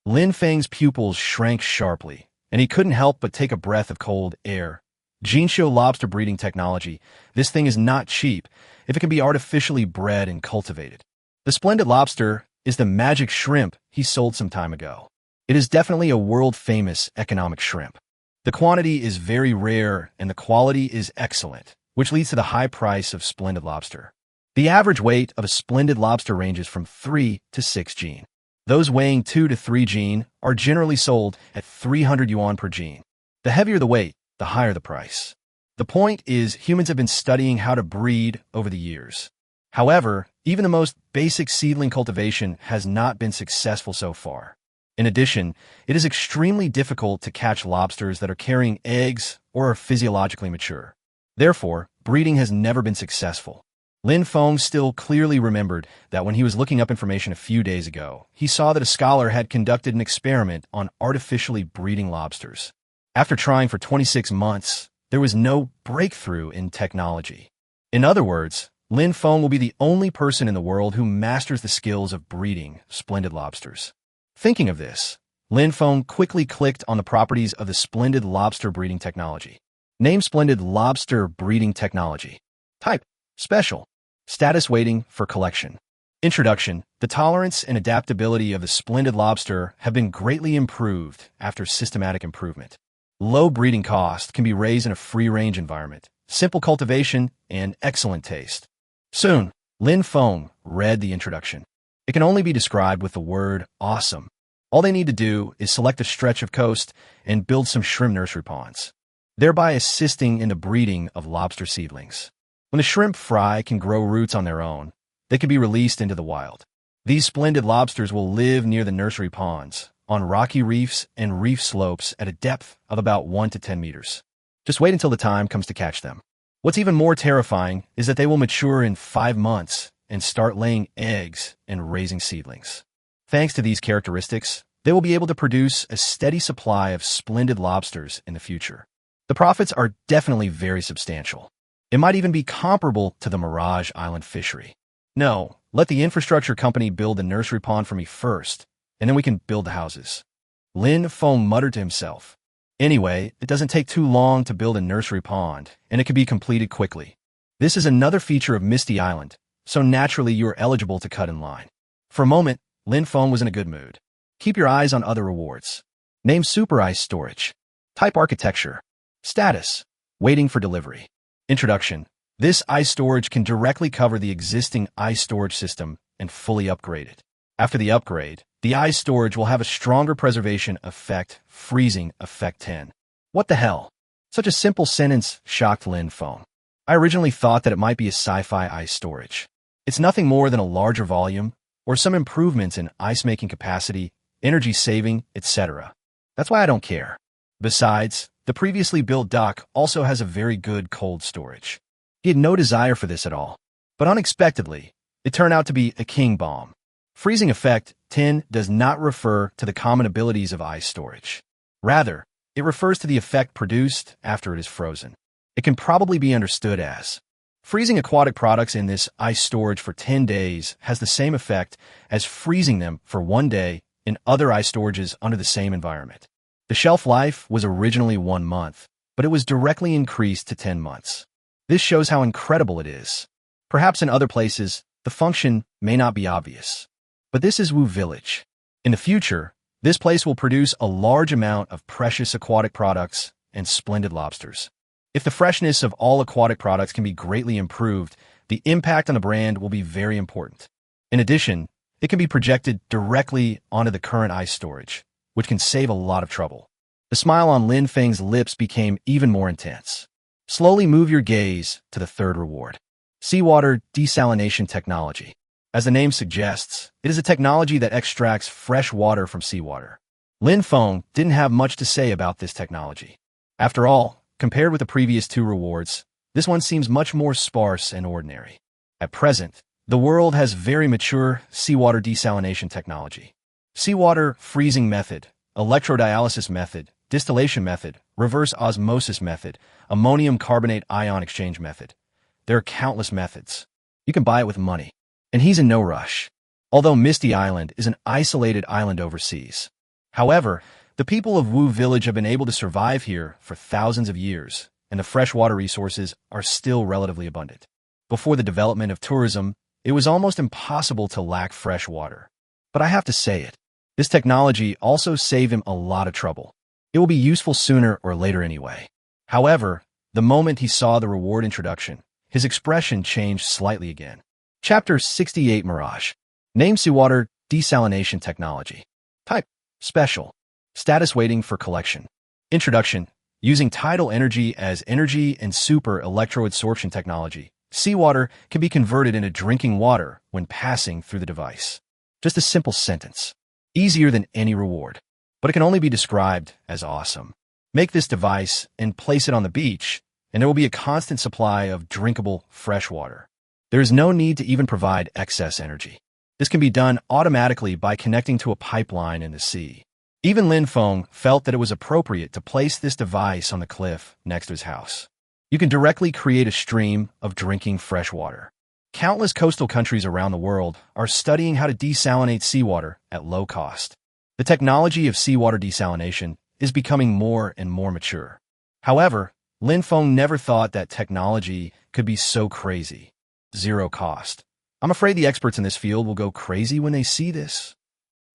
Lin Feng's pupils shrank sharply, and he couldn't help but take a breath of cold air. Jinsho lobster breeding technology. This thing is not cheap if it can be artificially bred and cultivated. The splendid lobster is the magic shrimp he sold some time ago. It is definitely a world-famous economic shrimp. The quantity is very rare and the quality is excellent, which leads to the high price of splendid lobster. The average weight of a splendid lobster ranges from 3 to 6 gene. Those weighing 2 to 3 gene are generally sold at 300 yuan per gene. The heavier the weight, the higher the price. The point is, humans have been studying how to breed over the years. However, even the most basic seedling cultivation has not been successful so far. In addition, it is extremely difficult to catch lobsters that are carrying eggs or are physiologically mature. Therefore, breeding has never been successful. Lin Feng still clearly remembered that when he was looking up information a few days ago, he saw that a scholar had conducted an experiment on artificially breeding lobsters. After trying for 26 months, there was no breakthrough in technology. In other words, Lin Feng will be the only person in the world who masters the skills of breeding splendid lobsters. Thinking of this, Lin Feng quickly clicked on the properties of the splendid lobster breeding technology. Name: splendid lobster breeding technology. Type: special. Status: waiting for collection. Introduction: the tolerance and adaptability of the splendid lobster have been greatly improved after systematic improvement. Low breeding cost can be raised in a free-range environment, simple cultivation, and excellent taste. Soon, Lin Feng read the introduction. It can only be described with the word awesome. All they need to do is select a stretch of coast and build some shrimp nursery ponds, thereby assisting in the breeding of lobster seedlings. When the shrimp fry can grow roots on their own, they could be released into the wild. These splendid lobsters will live near the nursery ponds, on rocky reefs and reef slopes at a depth of about 1 to 10 meters. Just wait until the time comes to catch them. What's even more terrifying is that they will mature in 5 months and start laying eggs and raising seedlings. Thanks to these characteristics, they will be able to produce a steady supply of splendid lobsters in the future. The profits are definitely very substantial. It might even be comparable to the Mirage Island fishery. No, let the infrastructure company build the nursery pond for me first, and then we can build the houses. Lin Feng muttered to himself. Anyway, it doesn't take too long to build a nursery pond, and it can be completed quickly. This is another feature of Misty Island, so naturally you are eligible to cut in line. For a moment, Lin Feng was in a good mood. Keep your eyes on other rewards. Name Super Ice Storage. Type Architecture. Status. Waiting for delivery. Introduction. This ice storage can directly cover the existing ice storage system and fully upgrade it. After the upgrade, the ice storage will have a stronger preservation effect, freezing effect 10. What the hell? Such a simple sentence shocked Lin Feng. I originally thought that it might be a sci-fi ice storage. It's nothing more than a larger volume, or some improvements in ice-making capacity, energy saving, etc. That's why I don't care. Besides, the previously built dock also has a very good cold storage. He had no desire for this at all. But unexpectedly, it turned out to be a king bomb. Freezing effect 10 does not refer to the common abilities of ice storage. Rather, it refers to the effect produced after it is frozen. It can probably be understood as freezing aquatic products in this ice storage for 10 days has the same effect as freezing them for 1 day in other ice storages under the same environment. The shelf life was originally 1 month, but it was directly increased to 10 months. This shows how incredible it is. Perhaps in other places, the function may not be obvious. But this is Wu Village. In the future, this place will produce a large amount of precious aquatic products and splendid lobsters. If the freshness of all aquatic products can be greatly improved, the impact on the brand will be very important. In addition, it can be projected directly onto the current ice storage, which can save a lot of trouble. The smile on Lin Feng's lips became even more intense. Slowly move your gaze to the third reward. Seawater desalination technology. As the name suggests, it is a technology that extracts fresh water from seawater. Lin Feng didn't have much to say about this technology. After all, compared with the previous 2 rewards, this one seems much more sparse and ordinary. At present, the world has very mature seawater desalination technology. Seawater freezing method, electrodialysis method, distillation method, reverse osmosis method, ammonium carbonate ion exchange method. There are countless methods. You can buy it with money. And he's in no rush. Although Misty Island is an isolated island overseas. However, the people of Wu Village have been able to survive here for thousands of years, and the freshwater resources are still relatively abundant. Before the development of tourism, it was almost impossible to lack fresh water. But I have to say it. This technology also saved him a lot of trouble. It will be useful sooner or later anyway. However, the moment he saw the reward introduction, his expression changed slightly again. Chapter 68 Mirage. Name Seawater Desalination Technology. Type. Special. Status waiting for collection. Introduction. Using tidal energy as energy and super electroadsorption technology, seawater can be converted into drinking water when passing through the device. Just a simple sentence. Easier than any reward. But it can only be described as awesome. Make this device and place it on the beach, and there will be a constant supply of drinkable fresh water. There is no need to even provide excess energy. This can be done automatically by connecting to a pipeline in the sea. Even Lin Feng felt that it was appropriate to place this device on the cliff next to his house. You can directly create a stream of drinking fresh water. Countless coastal countries around the world are studying how to desalinate seawater at low cost. The technology of seawater desalination is becoming more and more mature. However, Lin Feng never thought that technology could be so crazy. 0 cost. I'm afraid the experts in this field will go crazy when they see this.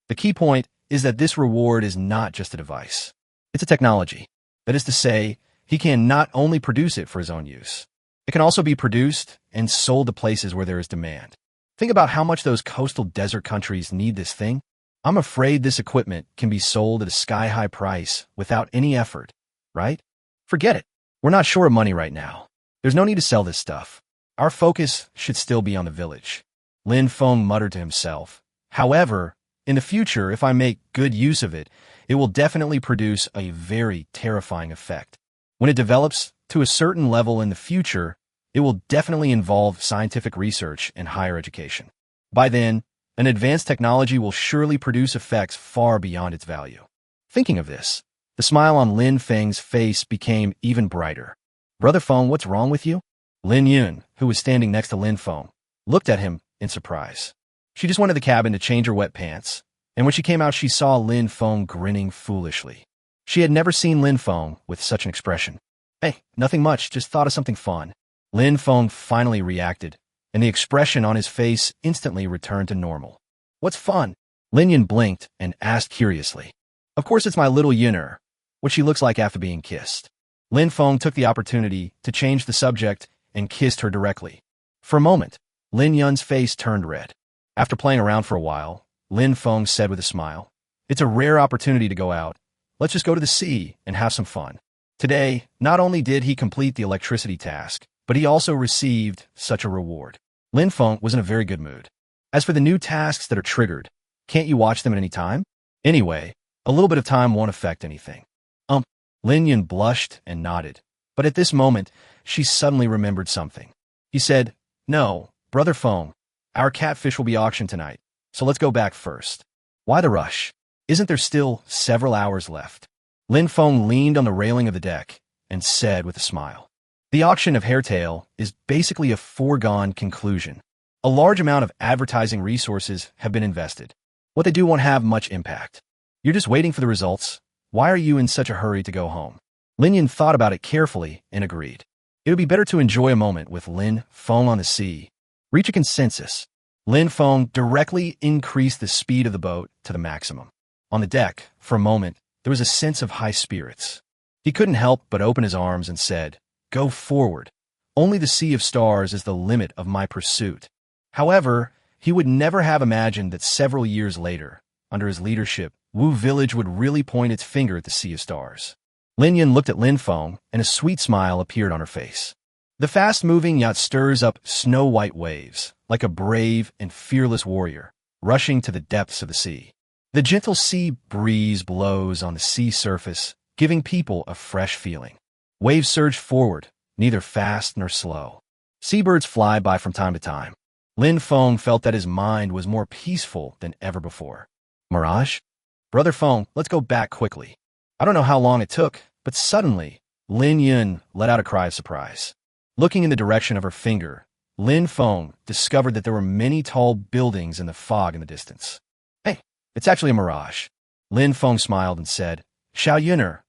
The key point is that this reward is not just a device. It's a technology. That is to say, he can not only produce it for his own use. It can also be produced and sold to places where there is demand. Think about how much those coastal desert countries need this thing. I'm afraid this equipment can be sold at a sky-high price without any effort, right? Forget it. We're not short of money right now. There's no need to sell this stuff. Our focus should still be on the village. Lin Feng muttered to himself. However, in the future, if I make good use of it, it will definitely produce a very terrifying effect. When it develops to a certain level in the future, it will definitely involve scientific research and higher education. By then, an advanced technology will surely produce effects far beyond its value. Thinking of this, the smile on Lin Feng's face became even brighter. Brother Feng, what's wrong with you? Lin Yun, who was standing next to Lin Feng, looked at him in surprise. She just went to the cabin to change her wet pants, and when she came out she saw Lin Feng grinning foolishly. She had never seen Lin Feng with such an expression. Hey, nothing much, just thought of something fun. Lin Feng finally reacted, and the expression on his face instantly returned to normal. What's fun? Lin Yun blinked and asked curiously. Of course it's my little Yuner, what she looks like after being kissed. Lin Feng took the opportunity to change the subject and kissed her directly. For a moment, Lin Yun's face turned red. After playing around for a while, Lin Feng said with a smile, "It's a rare opportunity to go out. Let's just go to the sea and have some fun." Today, not only did he complete the electricity task, but he also received such a reward. Lin Feng was in a very good mood. As for the new tasks that are triggered, can't you watch them at any time? Anyway, a little bit of time won't affect anything. Lin Yun blushed and nodded, but at this moment, she suddenly remembered something. He said, "No, Brother Feng, our catfish will be auctioned tonight, so let's go back first." Why the rush? Isn't there still several hours left? Lin Feng leaned on the railing of the deck and said with a smile, "The auction of Hairtail is basically a foregone conclusion. A large amount of advertising resources have been invested. What they do won't have much impact. You're just waiting for the results. Why are you in such a hurry to go home?" Lin Yun thought about it carefully and agreed. It would be better to enjoy a moment with Lin Feng on the sea. Reach a consensus. Lin Feng directly increased the speed of the boat to the maximum. On the deck, for a moment, there was a sense of high spirits. He couldn't help but open his arms and said, "Go forward. Only the sea of stars is the limit of my pursuit." However, he would never have imagined that several years later, under his leadership, Wu Village would really point its finger at the sea of stars. Lin Yun looked at Lin Feng, and a sweet smile appeared on her face. The fast-moving yacht stirs up snow-white waves, like a brave and fearless warrior, rushing to the depths of the sea. The gentle sea breeze blows on the sea surface, giving people a fresh feeling. Waves surge forward, neither fast nor slow. Seabirds fly by from time to time. Lin Feng felt that his mind was more peaceful than ever before. Mirage? Brother Feng, let's go back quickly. I don't know how long it took, but suddenly, Lin Yun let out a cry of surprise. Looking in the direction of her finger, Lin Feng discovered that there were many tall buildings in the fog in the distance. Hey, it's actually a mirage. Lin Feng smiled and said, "Xiao Yuner,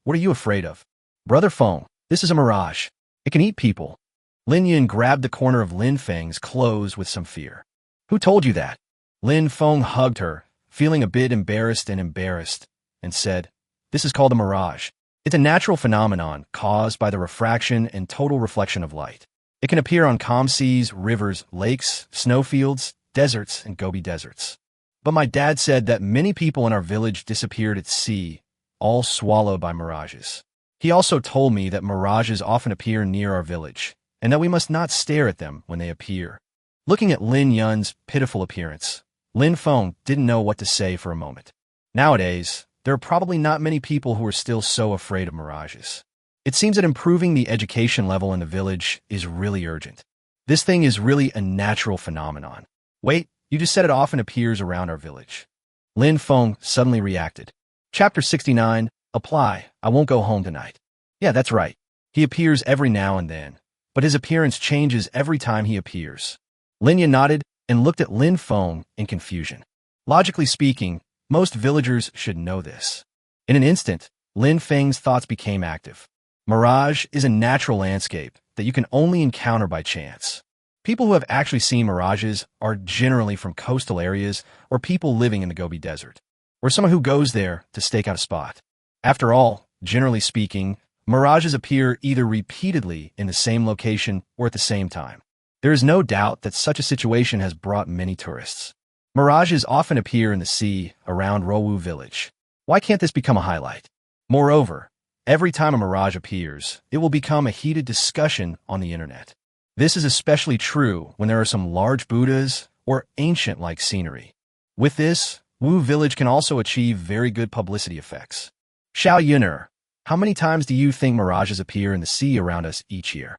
what are you afraid of?" Brother Feng, this is a mirage. It can eat people. Lin Yun grabbed the corner of Lin Feng's clothes with some fear. Who told you that? Lin Feng hugged her, feeling a bit embarrassed, and said, "This is called a mirage. It's a natural phenomenon caused by the refraction and total reflection of light. It can appear on calm seas, rivers, lakes, snowfields, deserts, and Gobi deserts. But my dad said that many people in our village disappeared at sea, all swallowed by mirages. He also told me that mirages often appear near our village, and that we must not stare at them when they appear." Looking at Lin Yun's pitiful appearance, Lin Feng didn't know what to say for a moment. Nowadays, there are probably not many people who are still so afraid of mirages. It seems that improving the education level in the village is really urgent. This thing is really a natural phenomenon. Wait, you just said it often appears around our village. Lin Feng suddenly reacted. Chapter 69, Apply, I won't go home tonight. Yeah, that's right. He appears every now and then, but his appearance changes every time he appears. Lin Yun nodded and looked at Lin Feng in confusion. Logically speaking, most villagers should know this. In an instant, Lin Feng's thoughts became active. Mirage is a natural landscape that you can only encounter by chance. People who have actually seen mirages are generally from coastal areas or people living in the Gobi Desert, or someone who goes there to stake out a spot. After all, generally speaking, mirages appear either repeatedly in the same location or at the same time. There is no doubt that such a situation has brought many tourists. Mirages often appear in the sea around Rowu village. Why can't this become a highlight? Moreover, every time a mirage appears, it will become a heated discussion on the internet. This is especially true when there are some large Buddhas or ancient-like scenery. With this, Wu Village can also achieve very good publicity effects. Xiao Yuner, how many times do you think mirages appear in the sea around us each year?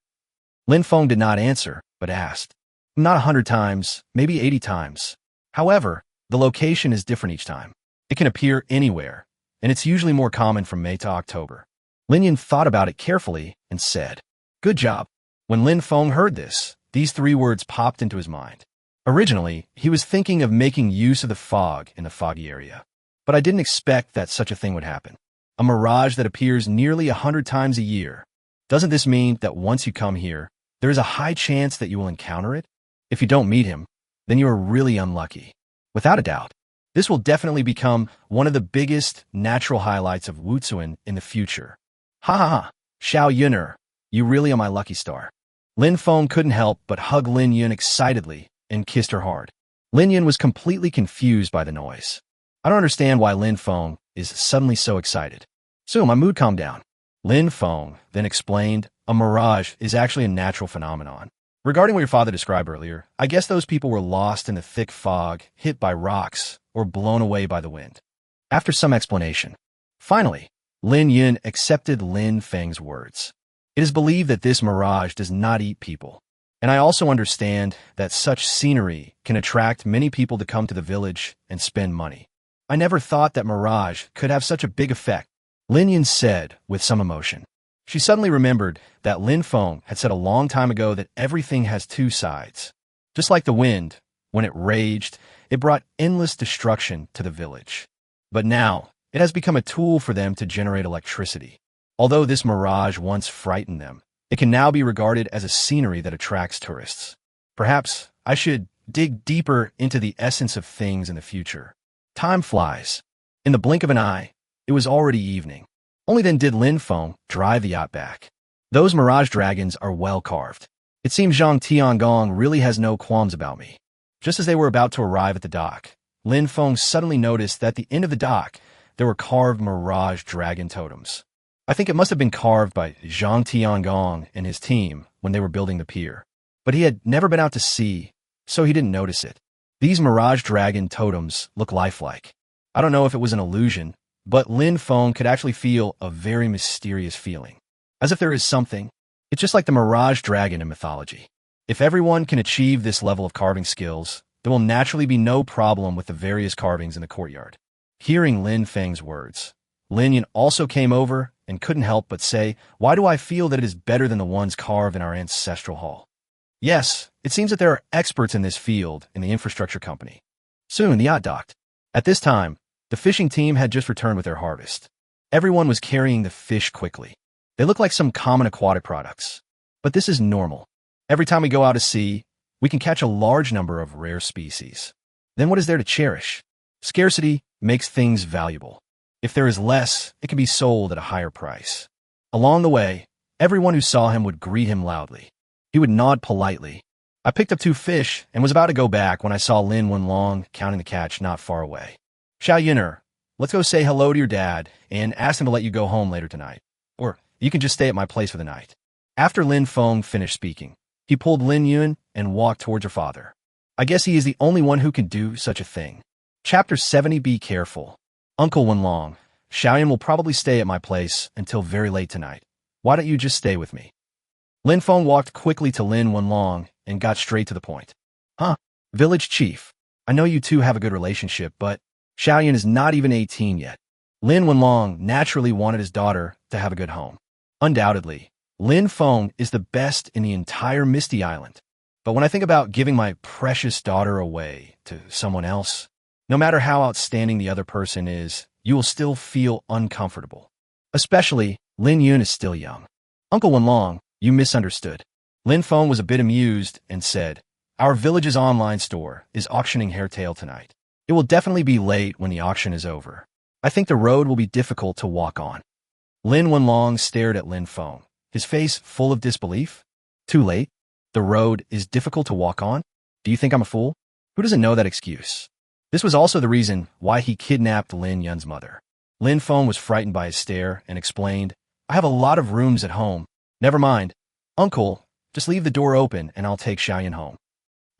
Lin Feng did not answer, but asked. Not 100 times, maybe 80 times. However, the location is different each time. It can appear anywhere, and it's usually more common from May to October. Lin Yun thought about it carefully and said, Good job. When Lin Feng heard this, these 3 words popped into his mind. Originally, he was thinking of making use of the fog in the foggy area. But I didn't expect that such a thing would happen. A mirage that appears nearly 100 times a year. Doesn't this mean that once you come here, there is a high chance that you will encounter it? If you don't meet him, then you are really unlucky. Without a doubt, this will definitely become one of the biggest natural highlights of Wutsuan in the future. Ha ha ha, Xiao Yuner, you really are my lucky star. Lin Feng couldn't help but hug Lin Yun excitedly and kissed her hard. Lin Yun was completely confused by the noise. I don't understand why Lin Feng is suddenly so excited. Soon my mood calmed down. Lin Feng then explained, a mirage is actually a natural phenomenon. Regarding what your father described earlier, I guess those people were lost in the thick fog, hit by rocks, or blown away by the wind. After some explanation, finally, Lin Yun accepted Lin Feng's words. It is believed that this mirage does not eat people. And I also understand that such scenery can attract many people to come to the village and spend money. I never thought that mirage could have such a big effect, Lin Yun said with some emotion. She suddenly remembered that Lin Feng had said a long time ago that everything has 2 sides. Just like the wind, when it raged, it brought endless destruction to the village. But now, it has become a tool for them to generate electricity. Although this mirage once frightened them, it can now be regarded as a scenery that attracts tourists. Perhaps I should dig deeper into the essence of things in the future. Time flies. In the blink of an eye, it was already evening. Only then did Lin Feng drive the yacht back. Those mirage dragons are well carved. It seems Zhang Tiangong really has no qualms about me. Just as they were about to arrive at the dock, Lin Feng suddenly noticed that at the end of the dock, there were carved mirage dragon totems. I think it must have been carved by Zhang Tiangong and his team when they were building the pier. But he had never been out to sea, so he didn't notice it. These mirage dragon totems look lifelike. I don't know if it was an illusion, but Lin Feng could actually feel a very mysterious feeling. As if there is something. It's just like the mirage dragon in mythology. If everyone can achieve this level of carving skills, there will naturally be no problem with the various carvings in the courtyard. Hearing Lin Feng's words, Lin Yun also came over and couldn't help but say, why do I feel that it is better than the ones carved in our ancestral hall? Yes, it seems that there are experts in this field in the infrastructure company. Soon the yacht docked. At this time, the fishing team had just returned with their harvest. Everyone was carrying the fish quickly. They look like some common aquatic products. But this is normal. Every time we go out to sea, we can catch a large number of rare species. Then what is there to cherish? Scarcity makes things valuable. If there is less, it can be sold at a higher price. Along the way, everyone who saw him would greet him loudly. He would nod politely. I picked up 2 fish and was about to go back when I saw Lin Wenlong counting the catch not far away. Xiao Yuner, let's go say hello to your dad and ask him to let you go home later tonight. Or you can just stay at my place for the night. After Lin Feng finished speaking, he pulled Lin Yun and walked towards her father. I guess he is the only one who can do such a thing. Chapter 70. Be careful. Uncle Wenlong, Xiaoyan will probably stay at my place until very late tonight. Why don't you just stay with me? Lin Feng walked quickly to Lin Wenlong and got straight to the point. Huh? Village chief, I know you two have a good relationship, but Xiaoyan is not even 18 yet. Lin Wenlong naturally wanted his daughter to have a good home. Undoubtedly, Lin Feng is the best in the entire Misty Island. But when I think about giving my precious daughter away to someone else, no matter how outstanding the other person is, you will still feel uncomfortable. Especially, Lin Yun is still young. Uncle Wenlong, you misunderstood. Lin Feng was a bit amused and said, our village's online store is auctioning hairtail tonight. It will definitely be late when the auction is over. I think the road will be difficult to walk on. Lin Wenlong stared at Lin Feng, his face full of disbelief. Too late? The road is difficult to walk on? Do you think I'm a fool? Who doesn't know that excuse? This was also the reason why he kidnapped Lin Yun's mother. Lin Feng was frightened by his stare and explained, I have a lot of rooms at home. Never mind. Uncle, just leave the door open and I'll take Xiaoyan home.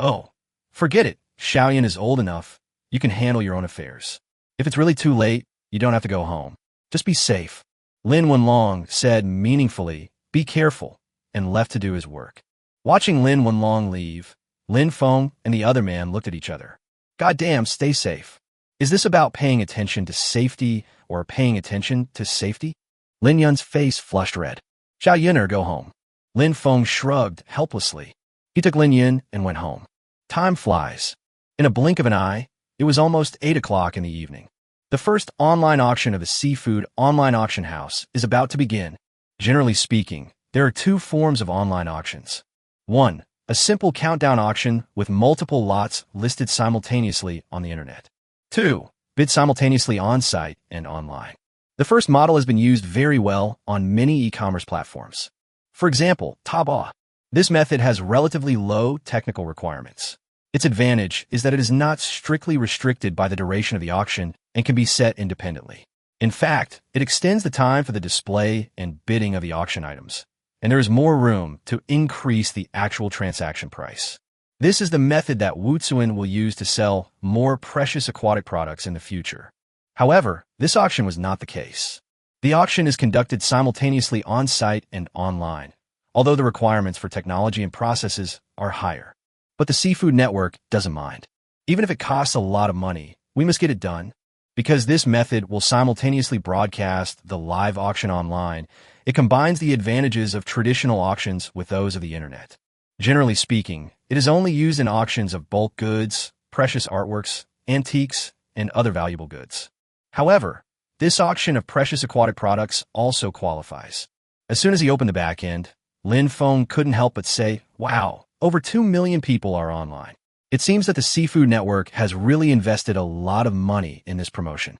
Oh, forget it, Xiaoyan is old enough, you can handle your own affairs. If it's really too late, you don't have to go home. Just be safe. Lin Wenlong said meaningfully, be careful, and left to do his work. Watching Lin Wenlong leave, Lin Feng and the other man looked at each other. Goddamn, stay safe. Is this about paying attention to safety or paying attention to safety? Lin Yun's face flushed red. Xiao Yun'er, go home. Lin Feng shrugged helplessly. He took Lin Yun and went home. Time flies. In a blink of an eye, it was almost 8 o'clock in the evening. The first online auction of the seafood online auction house is about to begin. Generally speaking, there are two forms of online auctions. 1. A simple countdown auction with multiple lots listed simultaneously on the internet. 2. Bid simultaneously on-site and online. The first model has been used very well on many e-commerce platforms. For example, Taobao. This method has relatively low technical requirements. Its advantage is that it is not strictly restricted by the duration of the auction and can be set independently. In fact, it extends the time for the display and bidding of the auction items, and there is more room to increase the actual transaction price. This is the method that Wutsuan will use to sell more precious aquatic products in the future. However, this auction was not the case. The auction is conducted simultaneously on-site and online, although the requirements for technology and processes are higher. But the Seafood Network doesn't mind. Even if it costs a lot of money, we must get it done. Because this method will simultaneously broadcast the live auction online, it combines the advantages of traditional auctions with those of the internet. Generally speaking, it is only used in auctions of bulk goods, precious artworks, antiques, and other valuable goods. However, this auction of precious aquatic products also qualifies. As soon as he opened the back end, Lin Feng couldn't help but say, wow, over 2 million people are online. It seems that the Seafood Network has really invested a lot of money in this promotion.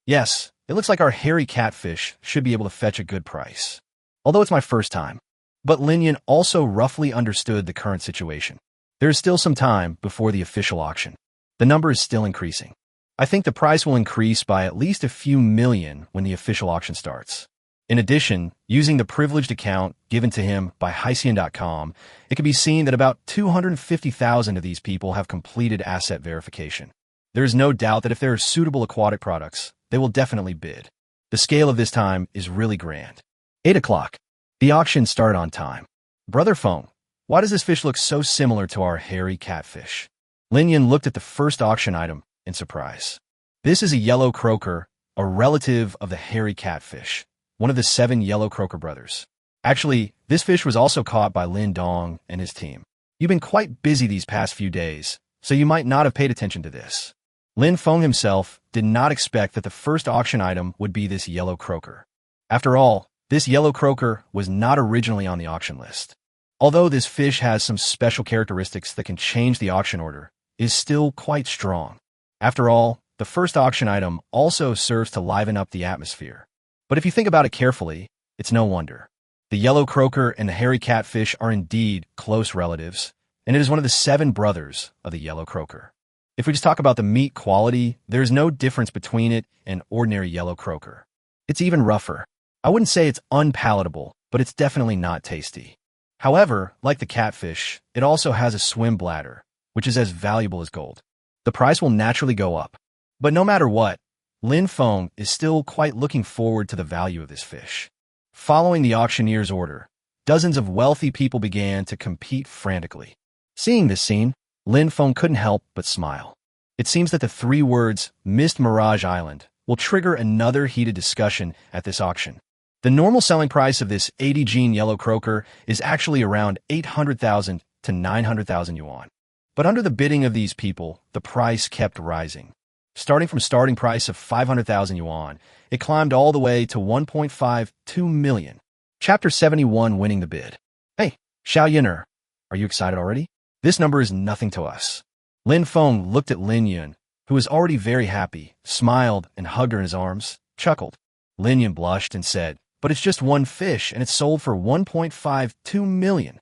Yes, it looks like our hairy catfish should be able to fetch a good price. Although it's my first time. But Lin Yun also roughly understood the current situation. There is still some time before the official auction. The number is still increasing. I think the price will increase by at least a few million when the official auction starts. In addition, using the privileged account given to him by Haisian.com, it can be seen that about 250,000 of these people have completed asset verification. There is no doubt that if there are suitable aquatic products, they will definitely bid. The scale of this time is really grand. 8 o'clock. The auction started on time. Brother Feng, why does this fish look so similar to our hairy catfish? Lin Yun looked at the first auction item in surprise. This is a yellow croaker, a relative of the hairy catfish, one of the 7 yellow croaker brothers. Actually, this fish was also caught by Lin Dong and his team. You've been quite busy these past few days, so you might not have paid attention to this. Lin Feng himself did not expect that the first auction item would be this yellow croaker. After all, this yellow croaker was not originally on the auction list. Although this fish has some special characteristics that can change the auction order, it is still quite strong. After all, the first auction item also serves to liven up the atmosphere. But if you think about it carefully, it's no wonder. The yellow croaker and the hairy catfish are indeed close relatives, and it is one of the 7 brothers of the yellow croaker. If we just talk about the meat quality, there is no difference between it and ordinary yellow croaker. It's even rougher. I wouldn't say it's unpalatable, but it's definitely not tasty. However, like the catfish, it also has a swim bladder, which is as valuable as gold. The price will naturally go up. But no matter what, Lin Feng is still quite looking forward to the value of this fish. Following the auctioneer's order, dozens of wealthy people began to compete frantically. Seeing this scene, Lin Feng couldn't help but smile. It seems that the 3 words, Mist Mirage Island, will trigger another heated discussion at this auction. The normal selling price of this 80 gene yellow croaker is actually around 800,000 to 900,000 yuan. But under the bidding of these people, the price kept rising. Starting from starting price of 500,000 yuan, it climbed all the way to 1.52 million. Chapter 71 winning the bid. Hey, Xiao Yun'er, are you excited already? This number is nothing to us. Lin Feng looked at Lin Yun, who was already very happy, smiled and hugged her in his arms, chuckled. Lin Yun blushed and said, but it's just one fish and it's sold for 1.52 million.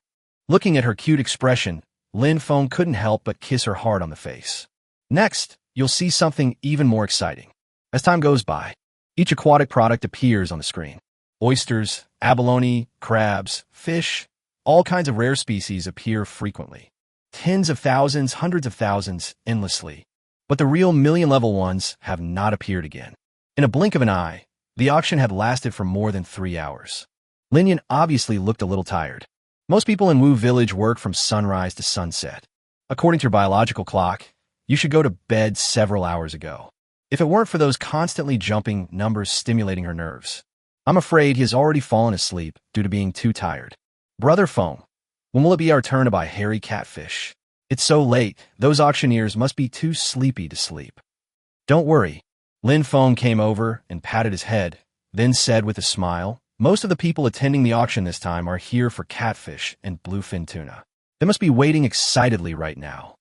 Looking at her cute expression, Lin Feng couldn't help but kiss her hard on the face. Next, you'll see something even more exciting. As time goes by, each aquatic product appears on the screen. Oysters, abalone, crabs, fish, all kinds of rare species appear frequently. Tens of thousands, hundreds of thousands, endlessly. But the real million-level ones have not appeared again. In a blink of an eye, the auction had lasted for more than 3 hours. Linyan obviously looked a little tired. Most people in Wu Village work from sunrise to sunset. According to your biological clock, you should go to bed several hours ago. If it weren't for those constantly jumping numbers stimulating her nerves, I'm afraid he has already fallen asleep due to being too tired. Brother Feng, when will it be our turn to buy hairy catfish? It's so late, those auctioneers must be too sleepy to sleep. Don't worry. Lin Feng came over and patted his head, then said with a smile, most of the people attending the auction this time are here for catfish and bluefin tuna. They must be waiting excitedly right now.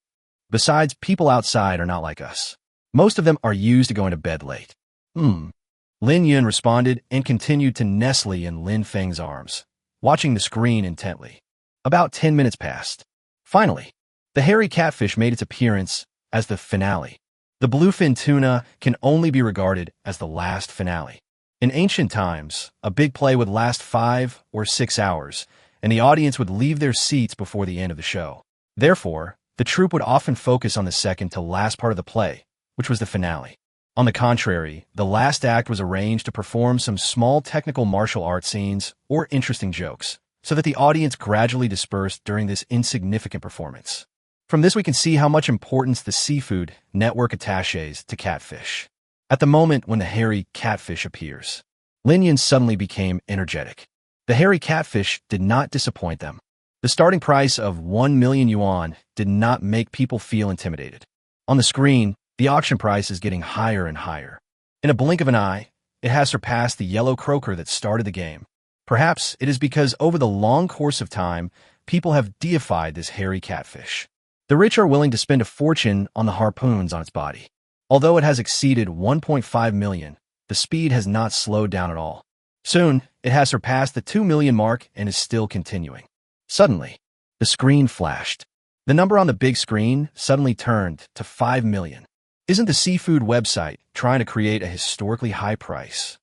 Besides, people outside are not like us. Most of them are used to going to bed late. Lin Yun responded and continued to nestle in Lin Feng's arms, watching the screen intently. About 10 minutes passed. Finally, the hairy catfish made its appearance as the finale. The bluefin tuna can only be regarded as the last finale. In ancient times, a big play would last 5 or 6 hours, and the audience would leave their seats before the end of the show. Therefore, the troupe would often focus on the second to last part of the play, which was the finale. On the contrary, the last act was arranged to perform some small technical martial arts scenes or interesting jokes, so that the audience gradually dispersed during this insignificant performance. From this we can see how much importance the seafood network attaches to catfish. At the moment when the hairy catfish appears, Lin Yun suddenly became energetic. The hairy catfish did not disappoint them. The starting price of 1 million yuan did not make people feel intimidated. On the screen, the auction price is getting higher and higher. In a blink of an eye, it has surpassed the yellow croaker that started the game. Perhaps it is because over the long course of time, people have deified this hairy catfish. The rich are willing to spend a fortune on the harpoons on its body. Although it has exceeded 1.5 million, the speed has not slowed down at all. Soon, it has surpassed the 2 million mark and is still continuing. Suddenly, the screen flashed. The number on the big screen suddenly turned to 5 million. Isn't the seafood website trying to create a historically high price?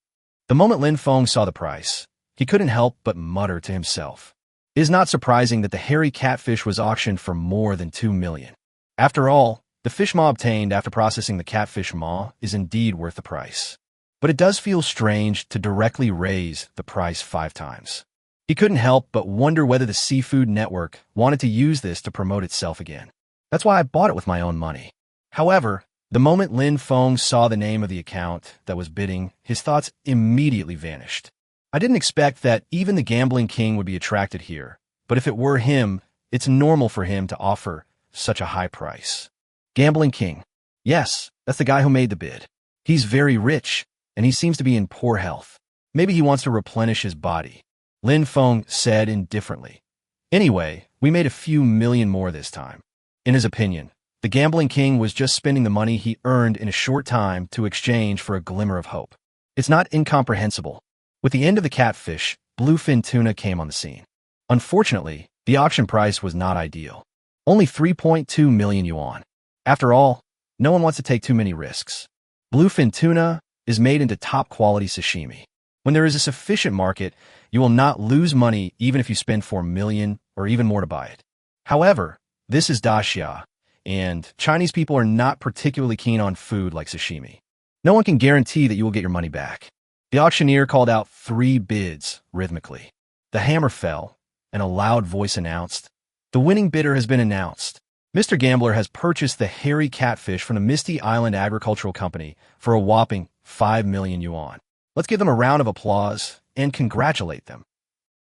The moment Lin Feng saw the price, he couldn't help but mutter to himself. It is not surprising that the hairy catfish was auctioned for more than 2 million. After all, the fish maw obtained after processing the catfish maw is indeed worth the price. But it does feel strange to directly raise the price 5 times. He couldn't help but wonder whether the seafood network wanted to use this to promote itself again. That's why I bought it with my own money. However, the moment Lin Feng saw the name of the account that was bidding, his thoughts immediately vanished. I didn't expect that even the gambling king would be attracted here, but if it were him, it's normal for him to offer such a high price. Gambling king. Yes, that's the guy who made the bid. He's very rich, and he seems to be in poor health. Maybe he wants to replenish his body. Lin Feng said indifferently. Anyway, we made a few million more this time. In his opinion, the gambling king was just spending the money he earned in a short time to exchange for a glimmer of hope. It's not incomprehensible. With the end of the catfish, bluefin tuna came on the scene. Unfortunately, the auction price was not ideal. Only 3.2 million yuan. After all, no one wants to take too many risks. Bluefin tuna is made into top-quality sashimi. When there is a sufficient market, you will not lose money even if you spend 4 million or even more to buy it. However, this is Daxia, and Chinese people are not particularly keen on food like sashimi. No one can guarantee that you will get your money back. The auctioneer called out 3 bids rhythmically. The hammer fell, and a loud voice announced, "The winning bidder has been announced. Mr. Gambler has purchased the hairy catfish from the Misty Island Agricultural Company for a whopping 5 million yuan. Let's give them a round of applause and congratulate them."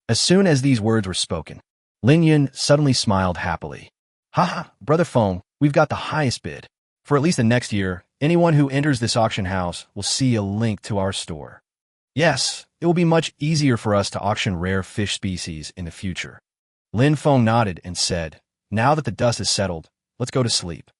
As soon as these words were spoken, Lin Yun suddenly smiled happily. "Haha, Brother Feng, we've got the highest bid. For at least the next year, anyone who enters this auction house will see a link to our store. Yes, it will be much easier for us to auction rare fish species in the future." Lin Feng nodded and said, "Now that the dust is settled, let's go to sleep."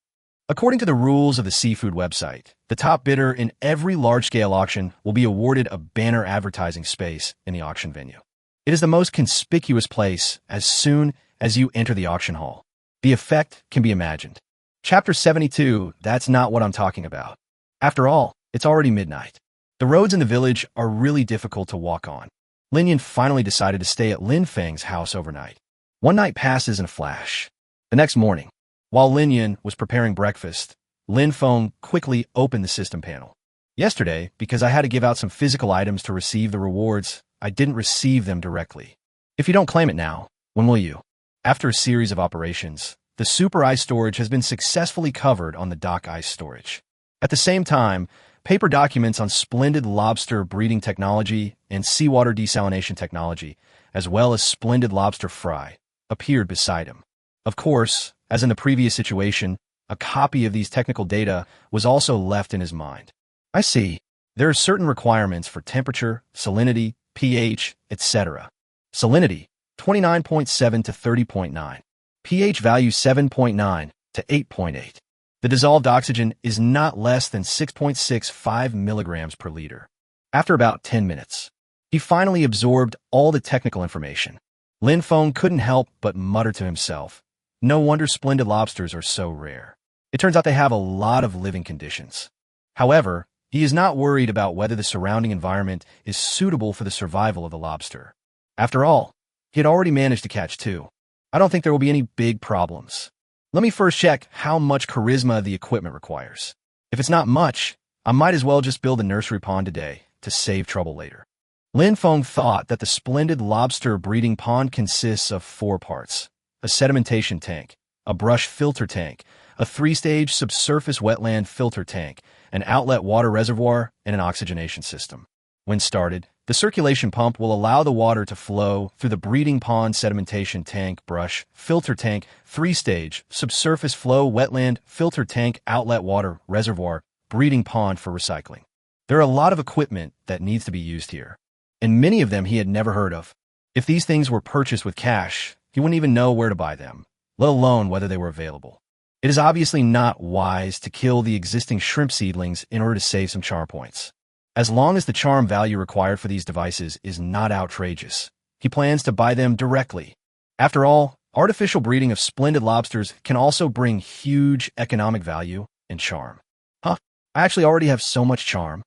According to the rules of the seafood website, the top bidder in every large-scale auction will be awarded a banner advertising space in the auction venue. It is the most conspicuous place as soon as you enter the auction hall. The effect can be imagined. Chapter 72, that's not what I'm talking about. After all, it's already midnight. The roads in the village are really difficult to walk on. Lin Yun finally decided to stay at Lin Feng's house overnight. One night passes in a flash. The next morning, while Lin Yun was preparing breakfast, Lin Feng quickly opened the system panel. Yesterday, because I had to give out some physical items to receive the rewards, I didn't receive them directly. If you don't claim it now, when will you? After a series of operations, the super ice storage has been successfully covered on the dock ice storage. At the same time, paper documents on splendid lobster breeding technology and seawater desalination technology, as well as splendid lobster fry, appeared beside him. Of course, as in the previous situation, a copy of these technical data was also left in his mind. I see. There are certain requirements for temperature, salinity, pH, etc. Salinity, 29.7 to 30.9. pH value 7.9 to 8.8. The dissolved oxygen is not less than 6.65 milligrams per liter. After about 10 minutes, he finally absorbed all the technical information. Lin Feng couldn't help but mutter to himself, no wonder splendid lobsters are so rare. It turns out they have a lot of living conditions. However, he is not worried about whether the surrounding environment is suitable for the survival of the lobster. After all, he had already managed to catch 2. I don't think there will be any big problems. Let me first check how much charisma the equipment requires. If it's not much, I might as well just build a nursery pond today to save trouble later. Lin Feng thought that the splendid lobster breeding pond consists of 4 parts: a sedimentation tank, a brush filter tank, a 3-stage subsurface wetland filter tank, an outlet water reservoir, and an oxygenation system. When started, the circulation pump will allow the water to flow through the breeding pond sedimentation tank, brush, filter tank, 3-stage, subsurface flow, wetland, filter tank, outlet water, reservoir, breeding pond for recycling. There are a lot of equipment that needs to be used here, and many of them he had never heard of. If these things were purchased with cash, he wouldn't even know where to buy them, let alone whether they were available. It is obviously not wise to kill the existing shrimp seedlings in order to save some charm points. As long as the charm value required for these devices is not outrageous, he plans to buy them directly. After all, artificial breeding of splendid lobsters can also bring huge economic value and charm. I actually already have so much charm.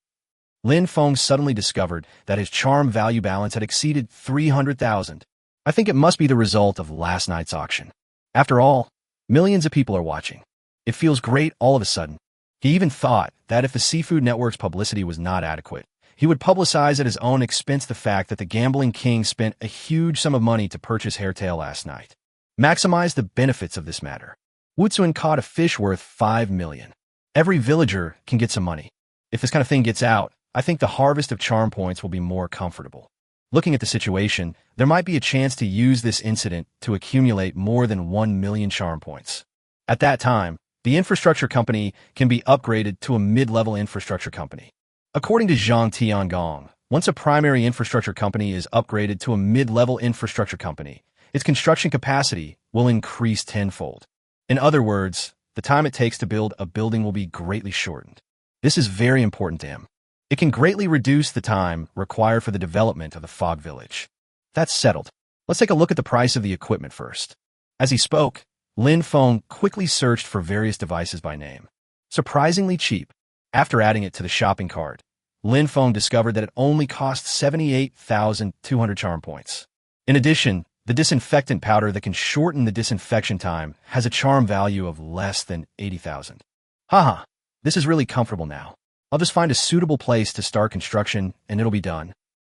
Lin Feng suddenly discovered that his charm value balance had exceeded 300,000. I think it must be the result of last night's auction. After all, millions of people are watching. It feels great all of a sudden. He even thought that if the Seafood Network's publicity was not adequate, he would publicize at his own expense the fact that the gambling king spent a huge sum of money to purchase Hairtail last night. Maximize the benefits of this matter. Wutsuan caught a fish worth 5 million. Every villager can get some money. If this kind of thing gets out, I think the harvest of charm points will be more comfortable. Looking at the situation, there might be a chance to use this incident to accumulate more than 1 million charm points. At that time, the infrastructure company can be upgraded to a mid-level infrastructure company. According to Zhang Tiangong, once a primary infrastructure company is upgraded to a mid-level infrastructure company, its construction capacity will increase tenfold. In other words, the time it takes to build a building will be greatly shortened. This is very important to him. It can greatly reduce the time required for the development of the fog village. That's settled. Let's take a look at the price of the equipment first. As he spoke, Lin Feng quickly searched for various devices by name. Surprisingly cheap. After adding it to the shopping cart, Lin Feng discovered that it only cost 78,200 charm points. In addition, the disinfectant powder that can shorten the disinfection time has a charm value of less than 80,000. Haha, this is really comfortable now. I'll just find a suitable place to start construction and it'll be done.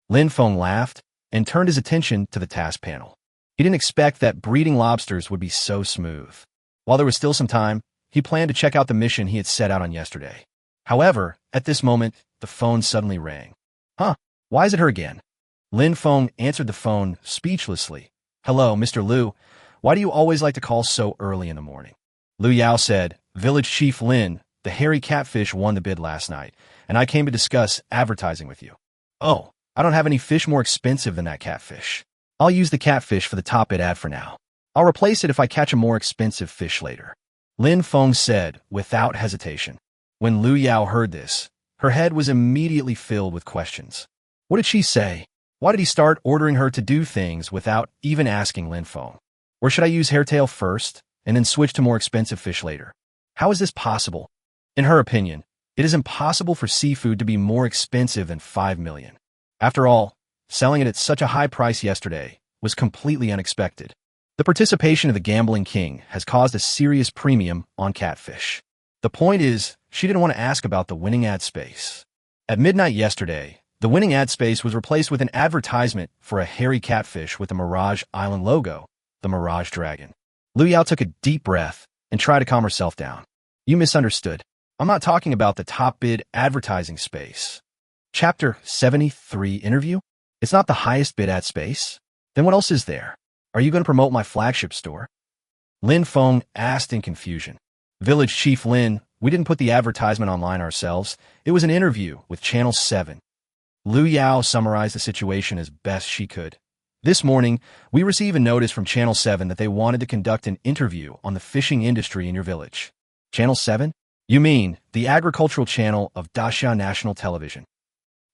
Lin Feng laughed and turned his attention to the task panel. He didn't expect that breeding lobsters would be so smooth. While there was still some time, he planned to check out the mission he had set out on yesterday. However, at this moment, the phone suddenly rang. Why is it her again? Lin Feng answered the phone speechlessly. Hello, Mr. Liu. Why do you always like to call so early in the morning? Liu Yao said, Village Chief Lin, the hairy catfish won the bid last night, and I came to discuss advertising with you. Oh, I don't have any fish more expensive than that catfish. I'll use the catfish for the top bid ad for now. I'll replace it if I catch a more expensive fish later. Lin Feng said, without hesitation. When Liu Yao heard this, her head was immediately filled with questions. What did she say? Why did he start ordering her to do things without even asking Lin Feng? Or should I use Hairtail first, and then switch to more expensive fish later? How is this possible? In her opinion, it is impossible for seafood to be more expensive than 5 million. After all, selling it at such a high price yesterday was completely unexpected. The participation of the gambling king has caused a serious premium on catfish. The point is, she didn't want to ask about the winning ad space. At midnight yesterday, the winning ad space was replaced with an advertisement for a hairy catfish with the Mirage Island logo, the Mirage Dragon. Lu Yao took a deep breath and tried to calm herself down. You misunderstood. I'm not talking about the top bid advertising space. Chapter 73 Interview? It's not the highest bid ad space? Then what else is there? Are you going to promote my flagship store? Lin Feng asked in confusion. Village Chief Lin, we didn't put the advertisement online ourselves. It was an interview with Channel 7. Lu Yao summarized the situation as best she could. This morning, we received a notice from Channel 7 that they wanted to conduct an interview on the fishing industry in your village. Channel 7? You mean the agricultural channel of Daxia National Television.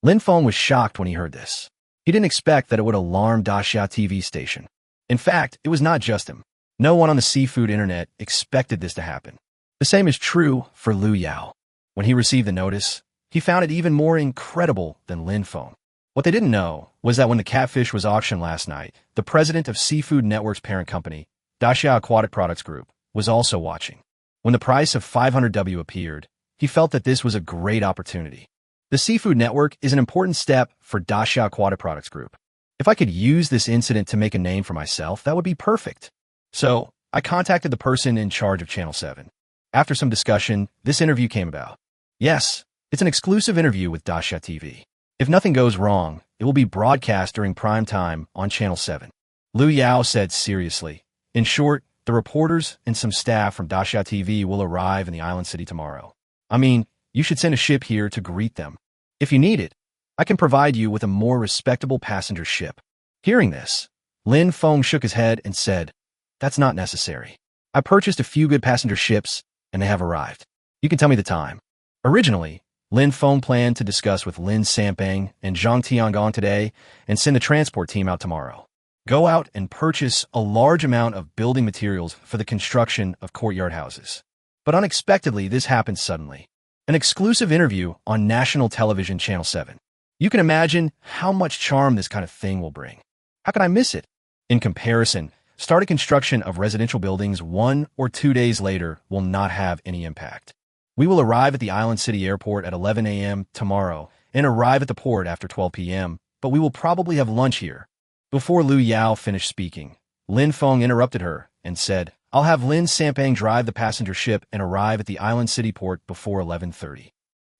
Lin Feng was shocked when he heard this. He didn't expect that it would alarm Daxia TV station. In fact, it was not just him. No one on the seafood internet expected this to happen. The same is true for Lu Yao. When he received the notice, he found it even more incredible than Lin Feng. What they didn't know was that when the catfish was auctioned last night, the president of Seafood Network's parent company, Daxia Aquatic Products Group, was also watching. When the price of 500W appeared, he felt that this was a great opportunity. The Seafood Network is an important step for Daxia Aquatic Products Group. If I could use this incident to make a name for myself, that would be perfect. So, I contacted the person in charge of Channel 7. After some discussion, this interview came about. Yes, it's an exclusive interview with Daxia TV. If nothing goes wrong, it will be broadcast during prime time on Channel 7. Lu Yao said seriously. In short, the reporters and some staff from Daxia TV will arrive in the island city tomorrow. I mean, you should send a ship here to greet them. If you need it, I can provide you with a more respectable passenger ship. Hearing this, Lin Feng shook his head and said, That's not necessary. I purchased a few good passenger ships, and they have arrived. You can tell me the time. Originally, Lin Feng planned to discuss with Lin Sampang and Zhang Tiangong today and send the transport team out tomorrow. Go out and purchase a large amount of building materials for the construction of courtyard houses. But unexpectedly, this happened suddenly. An exclusive interview on national television Channel 7. You can imagine how much charm this kind of thing will bring. How can I miss it? In comparison, starting construction of residential buildings 1 or 2 days later will not have any impact. We will arrive at the Island City Airport at 11 a.m. tomorrow and arrive at the port after 12 p.m., but we will probably have lunch here. Before Lu Yao finished speaking, Lin Feng interrupted her and said, I'll have Lin Sampang drive the passenger ship and arrive at the Island City port before 11:30.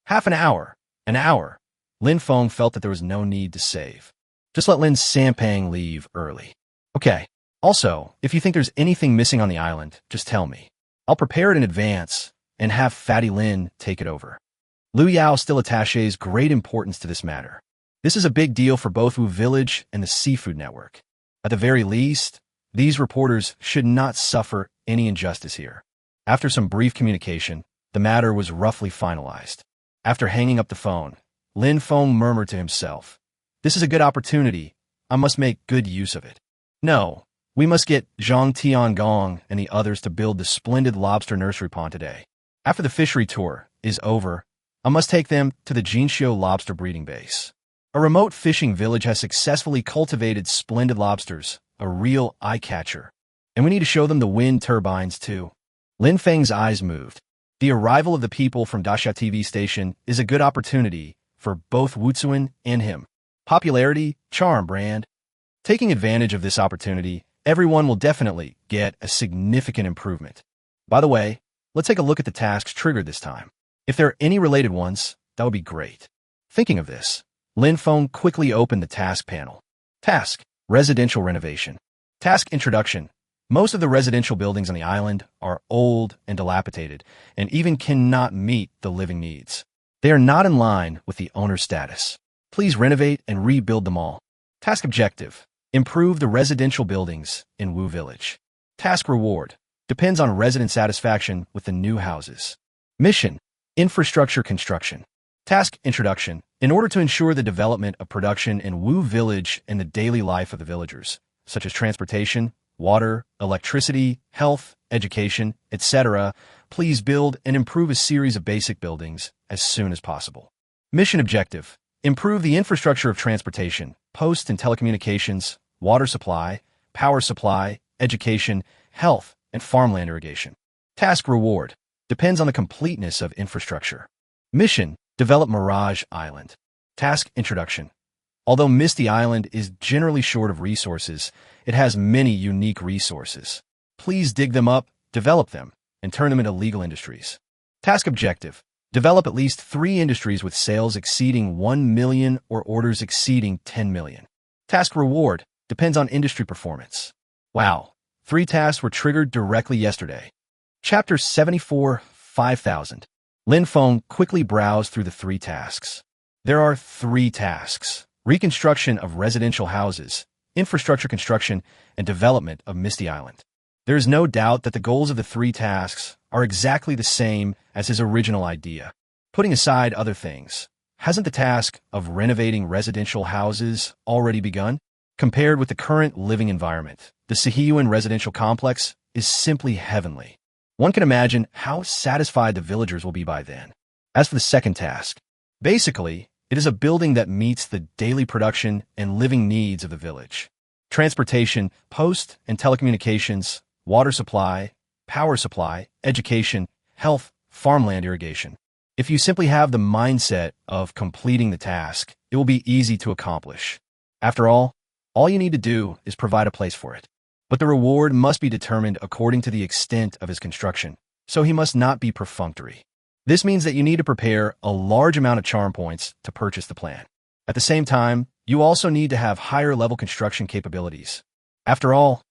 Half an hour. An hour. Lin Feng felt that there was no need to save. Just let Lin Sampang leave early. Okay. Also, if you think there's anything missing on the island, just tell me. I'll prepare it in advance and have Fatty Lin take it over. Lu Yao still attaches great importance to this matter. This is a big deal for both Wu Village and the Seafood Network. At the very least, these reporters should not suffer any injustice here. After some brief communication, the matter was roughly finalized. After hanging up the phone, Lin Feng murmured to himself, This is a good opportunity. I must make good use of it. No, we must get Zhang Tiangong and the others to build the splendid lobster nursery pond today. After the fishery tour is over, I must take them to the Jinxiu lobster breeding base. A remote fishing village has successfully cultivated splendid lobsters, a real eye-catcher. And we need to show them the wind turbines too. Lin Feng's eyes moved. The arrival of the people from Daxia TV station is a good opportunity for both Wu Zuan and him. Popularity, charm brand. Taking advantage of this opportunity, everyone will definitely get a significant improvement. By the way, let's take a look at the tasks triggered this time. If there are any related ones, that would be great. Thinking of this, Lin Feng quickly opened the task panel. Task: Residential renovation. Task: Introduction. Most of the residential buildings on the island are old and dilapidated, and even cannot meet the living needs. They are not in line with the owner's status. Please renovate and rebuild them all. Task objective: Improve the residential buildings in Wu Village. Task reward: Depends on resident satisfaction with the new houses. Mission: Infrastructure construction. Task introduction: In order to ensure the development of production in Wu Village and the daily life of the villagers, such as transportation, water, electricity, health, education, etc., please build and improve a series of basic buildings as soon as possible. Mission objective: Improve the infrastructure of transportation, post and telecommunications, water supply, power supply, education, health, and farmland irrigation. Task reward depends on the completeness of infrastructure. Mission, develop Mirage Island. Task introduction. Although Misty Island is generally short of resources, it has many unique resources. Please dig them up, develop them, and turn them into legal industries. Task objective. Develop at least 3 industries with sales exceeding 1 million or orders exceeding 10 million. Task reward depends on industry performance. Wow, 3 tasks were triggered directly yesterday. Chapter 74, 5000. Lin Feng quickly browsed through the 3 tasks. There are 3 tasks: reconstruction of residential houses, infrastructure construction, and development of Misty Island. There is no doubt that the goals of the 3 tasks are exactly the same as his original idea. Putting aside other things, hasn't the task of renovating residential houses already begun? Compared with the current living environment, the Sihiyuan residential complex is simply heavenly. One can imagine how satisfied the villagers will be by then. As for the second task, basically, it is a building that meets the daily production and living needs of the village. Transportation, post and telecommunications, water supply, power supply, education, health, farmland irrigation. If you simply have the mindset of completing the task, it will be easy to accomplish. After all you need to do is provide a place for it. But the reward must be determined according to the extent of his construction, so he must not be perfunctory. This means that you need to prepare a large amount of charm points to purchase the plan. At the same time, you also need to have higher-level construction capabilities. After all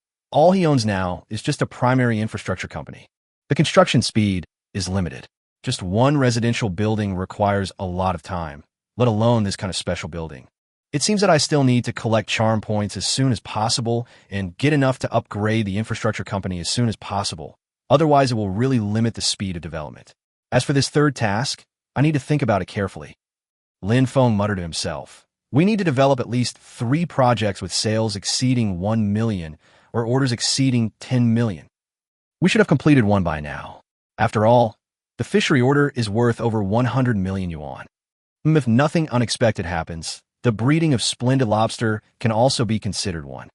he owns now is just a primary infrastructure company. The construction speed is limited. Just one residential building requires a lot of time, let alone this kind of special building. It seems that I still need to collect charm points as soon as possible and get enough to upgrade the infrastructure company as soon as possible. Otherwise, it will really limit the speed of development. As for this third task, I need to think about it carefully. Lin Feng muttered to himself. We need to develop at least 3 projects with sales exceeding 1 million or orders exceeding 10 million. We should have completed one by now. After all, the fishery order is worth over 100 million yuan. If nothing unexpected happens, the breeding of splendid lobster can also be considered one.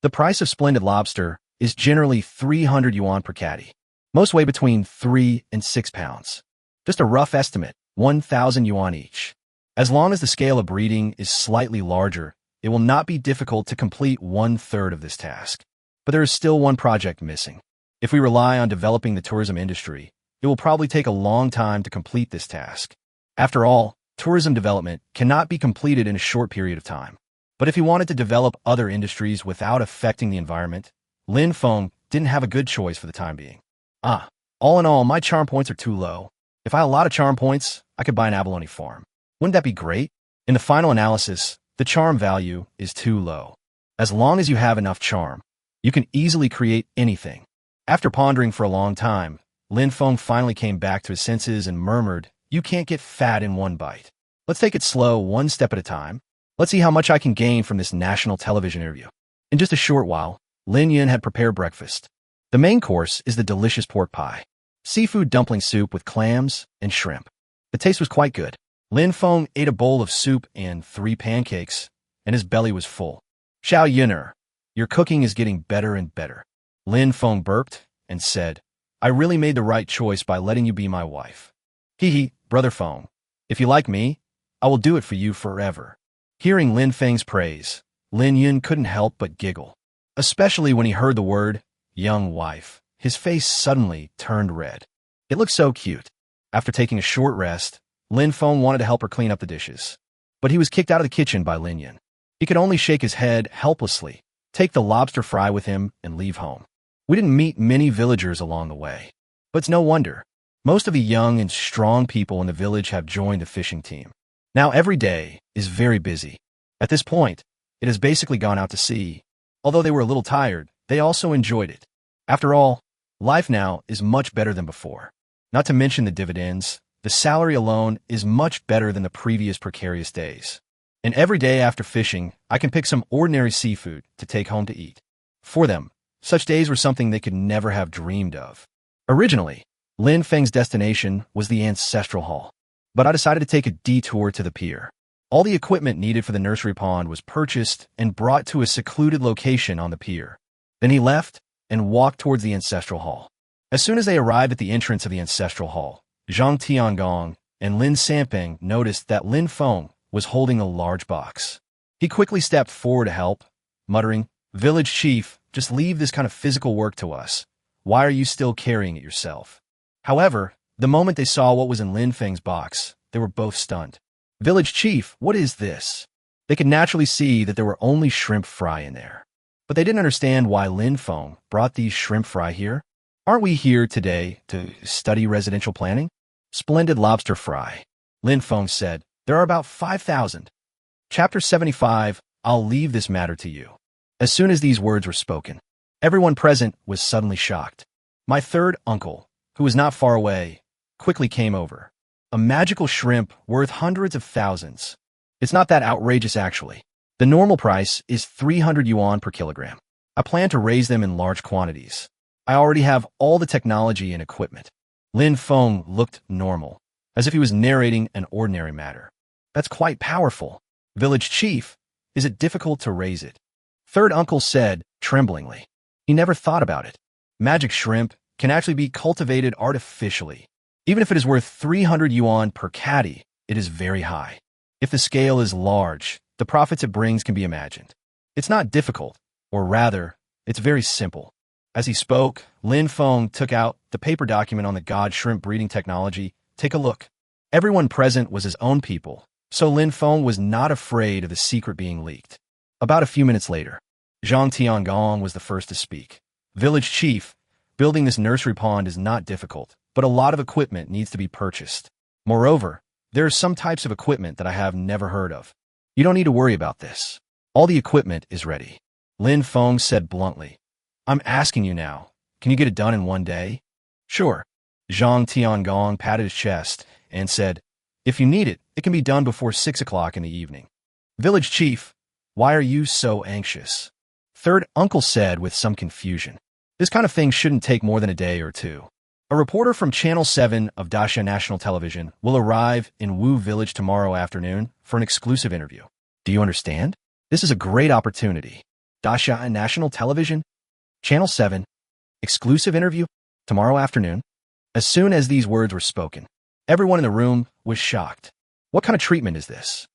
The price of splendid lobster is generally 300 yuan per catty. Most weigh between 3 and 6 pounds. Just a rough estimate, 1,000 yuan each. As long as the scale of breeding is slightly larger, it will not be difficult to complete 1/3 of this task. But there is still one project missing. If we rely on developing the tourism industry, it will probably take a long time to complete this task. After all, tourism development cannot be completed in a short period of time. But if he wanted to develop other industries without affecting the environment, Lin Feng didn't have a good choice for the time being. All in all, my charm points are too low. If I had a lot of charm points, I could buy an abalone farm. Wouldn't that be great? In the final analysis, the charm value is too low. As long as you have enough charm, you can easily create anything. After pondering for a long time, Lin Feng finally came back to his senses and murmured, "You can't get fat in one bite. Let's take it slow, one step at a time. Let's see how much I can gain from this national television interview." In just a short while, Lin Yun had prepared breakfast. The main course is the delicious pork pie, seafood dumpling soup with clams and shrimp. The taste was quite good. Lin Feng ate a bowl of soup and 3 pancakes, and his belly was full. "Xiao Yuner, your cooking is getting better and better." Lin Feng burped and said, "I really made the right choice by letting you be my wife. Hee, Brother Feng. If you like me, I will do it for you forever." Hearing Lin Feng's praise, Lin Yun couldn't help but giggle. Especially when he heard the word, young wife. His face suddenly turned red. It looked so cute. After taking a short rest, Lin Feng wanted to help her clean up the dishes. But he was kicked out of the kitchen by Lin Yun. He could only shake his head helplessly, take the lobster fry with him, and leave home. We didn't meet many villagers along the way. But it's no wonder. Most of the young and strong people in the village have joined the fishing team. Now every day is very busy. At this point, it has basically gone out to sea. Although they were a little tired, they also enjoyed it. After all, life now is much better than before. Not to mention the dividends, the salary alone is much better than the previous precarious days. And every day after fishing, I can pick some ordinary seafood to take home to eat. For them, such days were something they could never have dreamed of. Originally, Lin Feng's destination was the ancestral hall, but I decided to take a detour to the pier. All the equipment needed for the nursery pond was purchased and brought to a secluded location on the pier. Then he left, and walked towards the ancestral hall. As soon as they arrived at the entrance of the ancestral hall, Zhang Tiangong and Lin Sanping noticed that Lin Feng was holding a large box. He quickly stepped forward to help, muttering, "Village chief, just leave this kind of physical work to us. Why are you still carrying it yourself?" However, the moment they saw what was in Lin Feng's box, they were both stunned. "Village chief, what is this?" They could naturally see that there were only shrimp fry in there. But they didn't understand why Lin Feng brought these shrimp fry here. "Aren't we here today to study residential planning?" "Splendid lobster fry," Lin Feng said. "There are about 5,000. Chapter 75, I'll leave this matter to you. As soon as these words were spoken, everyone present was suddenly shocked. My third uncle, who was not far away, quickly came over. A magical shrimp worth hundreds of thousands. It's not that outrageous, actually. The normal price is 300 yuan per kilogram. I plan to raise them in large quantities. I already have all the technology and equipment." Lin Feng looked normal, as if he was narrating an ordinary matter. "That's quite powerful. Village chief, is it difficult to raise it?" Third uncle said, tremblingly. He never thought about it. Magic shrimp can actually be cultivated artificially. Even if it is worth 300 yuan per catty, it is very high. If the scale is large, the profits it brings can be imagined. It's not difficult, or rather, it's very simple. As he spoke, Lin Feng took out the paper document on the god shrimp breeding technology. "Take a look." Everyone present was his own people, so Lin Feng was not afraid of the secret being leaked. About a few minutes later, Zhang Tiangong was the first to speak. "Village chief, building this nursery pond is not difficult, but a lot of equipment needs to be purchased. Moreover, there are some types of equipment that I have never heard of. You don't need to worry about this. All the equipment is ready." Lin Feng said bluntly, "I'm asking you now, can you get it done in one day?" "Sure." Zhang Tiangong patted his chest and said, "If you need it, it can be done before 6 o'clock in the evening." "Village chief, why are you so anxious?" Third uncle said with some confusion. "This kind of thing shouldn't take more than a day or two. A reporter from Channel 7 of Daxia National Television will arrive in Wu Village tomorrow afternoon for an exclusive interview. Do you understand? This is a great opportunity. Daxia National Television, Channel 7, exclusive interview, tomorrow afternoon." As soon as these words were spoken, everyone in the room was shocked. What kind of treatment is this?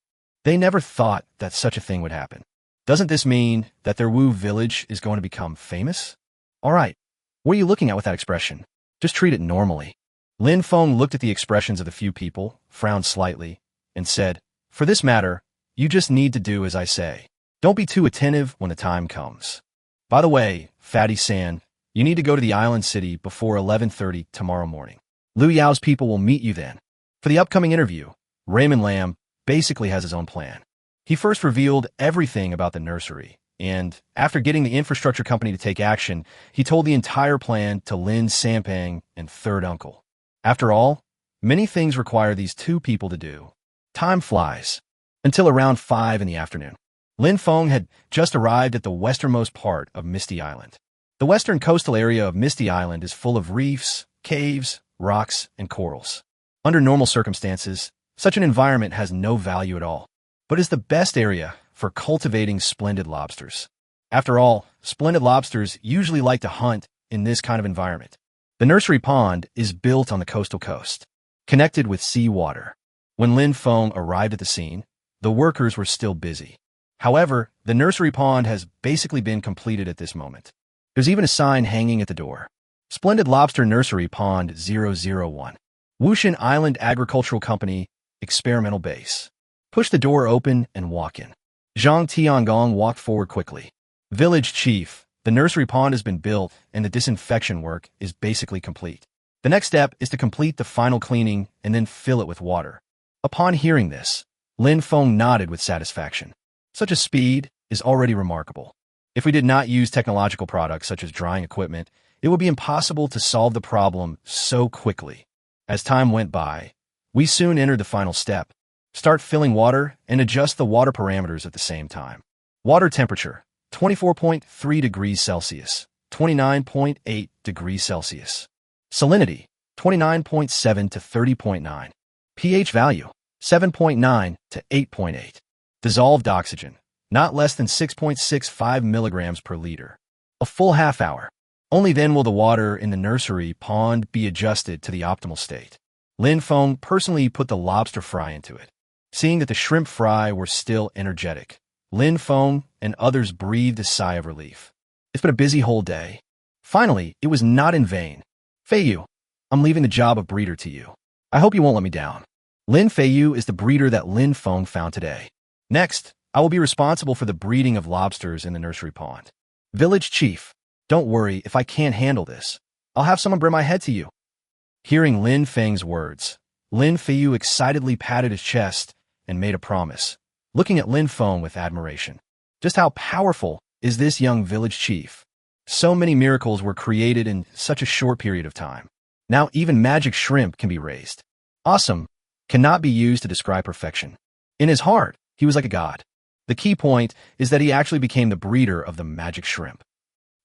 They never thought that such a thing would happen. Doesn't this mean that their Wu Village is going to become famous? All right, what are you looking at with that expression? Just treat it normally. Lin Feng looked at the expressions of the few people, frowned slightly, and said, "For this matter, you just need to do as I say. Don't be too attentive when the time comes. By the way, Fatty San, you need to go to the island city before 11:30 tomorrow morning. Liu Yao's people will meet you then." For the upcoming interview, Raymond Lam basically has his own plan. He first revealed everything about the nursery, and after getting the infrastructure company to take action, he told the entire plan to Lin Sanping and third uncle. After all, many things require these two people to do. Time flies. Until around 5 in the afternoon, Lin Feng had just arrived at the westernmost part of Misty Island. The western coastal area of Misty Island is full of reefs, caves, rocks, and corals. Under normal circumstances, such an environment has no value at all, but is the best area for cultivating splendid lobsters. After all, splendid lobsters usually like to hunt in this kind of environment. The nursery pond is built on the coastal coast, connected with sea water. When Lin Feng arrived at the scene, the workers were still busy. However, the nursery pond has basically been completed at this moment. There's even a sign hanging at the door. Splendid Lobster Nursery Pond 001. Wushan Island Agricultural Company, Experimental Base. Push the door open and walk in. Zhang Tiangong walked forward quickly. "Village chief, the nursery pond has been built and the disinfection work is basically complete. The next step is to complete the final cleaning and then fill it with water." Upon hearing this, Lin Feng nodded with satisfaction. Such a speed is already remarkable. If we did not use technological products such as drying equipment, it would be impossible to solve the problem so quickly. As time went by, we soon entered the final step. Start filling water and adjust the water parameters at the same time. Water temperature, 24.3 degrees Celsius, 29.8 degrees Celsius. Salinity, 29.7 to 30.9. pH value, 7.9 to 8.8. Dissolved oxygen, not less than 6.65 milligrams per liter. A full half hour. Only then will the water in the nursery pond be adjusted to the optimal state. Lin Feng personally put the lobster fry into it. Seeing that the shrimp fry were still energetic, Lin Feng and others breathed a sigh of relief. It's been a busy whole day. Finally, it was not in vain. Feiyu, I'm leaving the job of breeder to you. I hope you won't let me down. Lin Feiyu is the breeder that Lin Feng found today. Next, I will be responsible for the breeding of lobsters in the nursery pond. Village chief, don't worry if I can't handle this. I'll have someone bring my head to you. Hearing Lin Feng's words, Lin Feiyu excitedly patted his chest and made a promise, looking at Lin Feng with admiration. Just how powerful is this young village chief? So many miracles were created in such a short period of time. Now even magic shrimp can be raised. Awesome cannot be used to describe perfection. In his heart, he was like a god. The key point is that he actually became the breeder of the magic shrimp.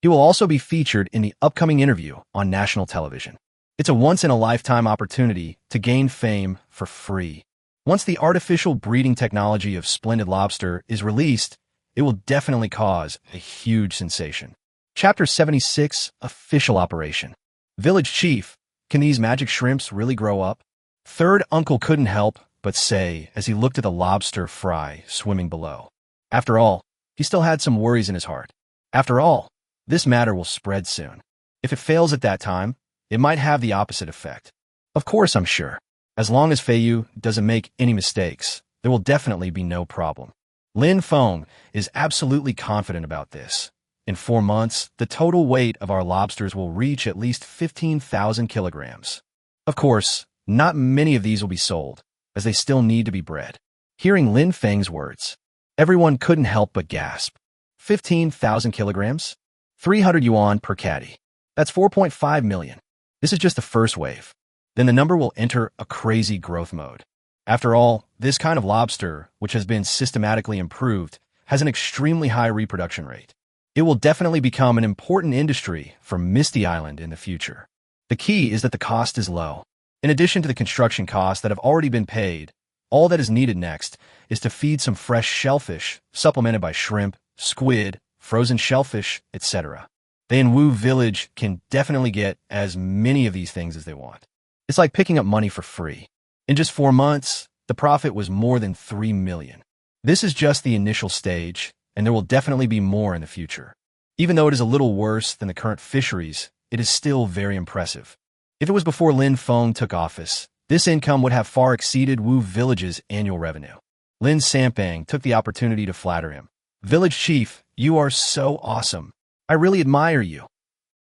He will also be featured in the upcoming interview on national television. It's a once-in-a-lifetime opportunity to gain fame for free. Once the artificial breeding technology of splendid lobster is released, it will definitely cause a huge sensation. Chapter 76, Official Operation. Village Chief, can these magic shrimps really grow up? Third uncle couldn't help but say as he looked at the lobster fry swimming below. After all, he still had some worries in his heart. After all, this matter will spread soon. If it fails at that time, it might have the opposite effect. Of course, I'm sure. As long as Feiyu doesn't make any mistakes, there will definitely be no problem. Lin Feng is absolutely confident about this. In 4 months, the total weight of our lobsters will reach at least 15,000 kilograms. Of course, not many of these will be sold, as they still need to be bred. Hearing Lin Feng's words, everyone couldn't help but gasp. 15,000 kilograms? 300 yuan per catty. That's 4.5 million. This is just the first wave. Then the number will enter a crazy growth mode. After all, this kind of lobster, which has been systematically improved, has an extremely high reproduction rate. It will definitely become an important industry for Misty Island in the future. The key is that the cost is low. In addition to the construction costs that have already been paid, all that is needed next is to feed some fresh shellfish, supplemented by shrimp, squid, frozen shellfish, etc. They in Wu Village can definitely get as many of these things as they want. It's like picking up money for free. In just 4 months, the profit was more than 3 million. This is just the initial stage, and there will definitely be more in the future. Even though it is a little worse than the current fisheries, it is still very impressive. If it was before Lin Feng took office, this income would have far exceeded Wu Village's annual revenue. Lin Sampang took the opportunity to flatter him. Village Chief, you are so awesome. I really admire you.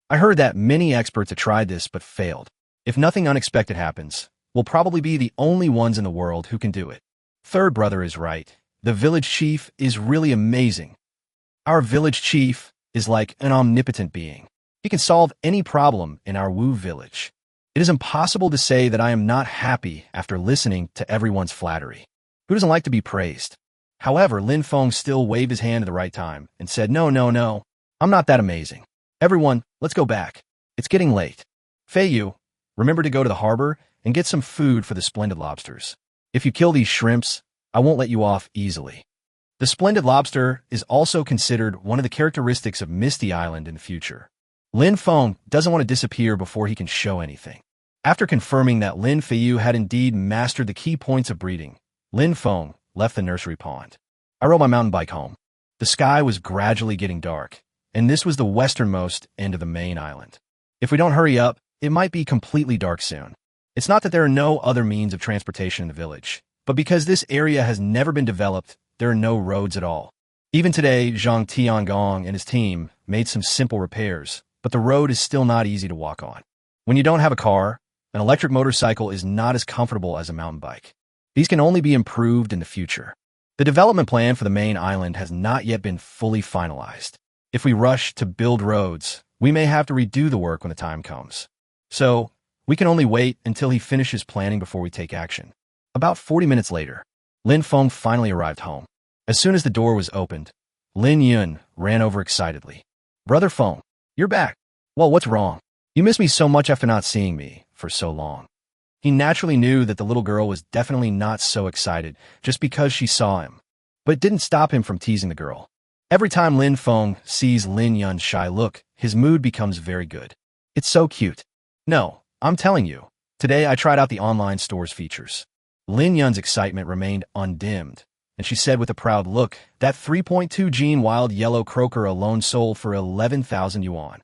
I heard that many experts have tried this but failed. If nothing unexpected happens, we'll probably be the only ones in the world who can do it. Third brother is right. The village chief is really amazing. Our village chief is like an omnipotent being. He can solve any problem in our Wu village. It is impossible to say that I am not happy after listening to everyone's flattery. Who doesn't like to be praised? However, Lin Feng still waved his hand at the right time and said, No, I'm not that amazing. Everyone, let's go back. It's getting late. Feiyu, remember to go to the harbor and get some food for the splendid lobsters. If you kill these shrimps, I won't let you off easily. The splendid lobster is also considered one of the characteristics of Misty Island in the future. Lin Feng doesn't want to disappear before he can show anything. After confirming that Lin Feiyu had indeed mastered the key points of breeding, Lin Feng left the nursery pond. I rode my mountain bike home. The sky was gradually getting dark, and this was the westernmost end of the main island. If we don't hurry up, it might be completely dark soon. It's not that there are no other means of transportation in the village, but because this area has never been developed, there are no roads at all. Even today, Zhang Tiangong and his team made some simple repairs, but the road is still not easy to walk on. When you don't have a car, an electric motorcycle is not as comfortable as a mountain bike. These can only be improved in the future. The development plan for the main island has not yet been fully finalized. If we rush to build roads, we may have to redo the work when the time comes. So, we can only wait until he finishes planning before we take action. About 40 minutes later, Lin Feng finally arrived home. As soon as the door was opened, Lin Yun ran over excitedly. Brother Feng, you're back. Well, what's wrong? You missed me so much after not seeing me for so long. He naturally knew that the little girl was definitely not so excited just because she saw him, but it didn't stop him from teasing the girl. Every time Lin Feng sees Lin Yun's shy look, his mood becomes very good. It's so cute. No, I'm telling you. Today I tried out the online store's features. Lin Yun's excitement remained undimmed, and she said with a proud look, that 3.2 gene wild yellow croaker alone sold for 11,000 yuan.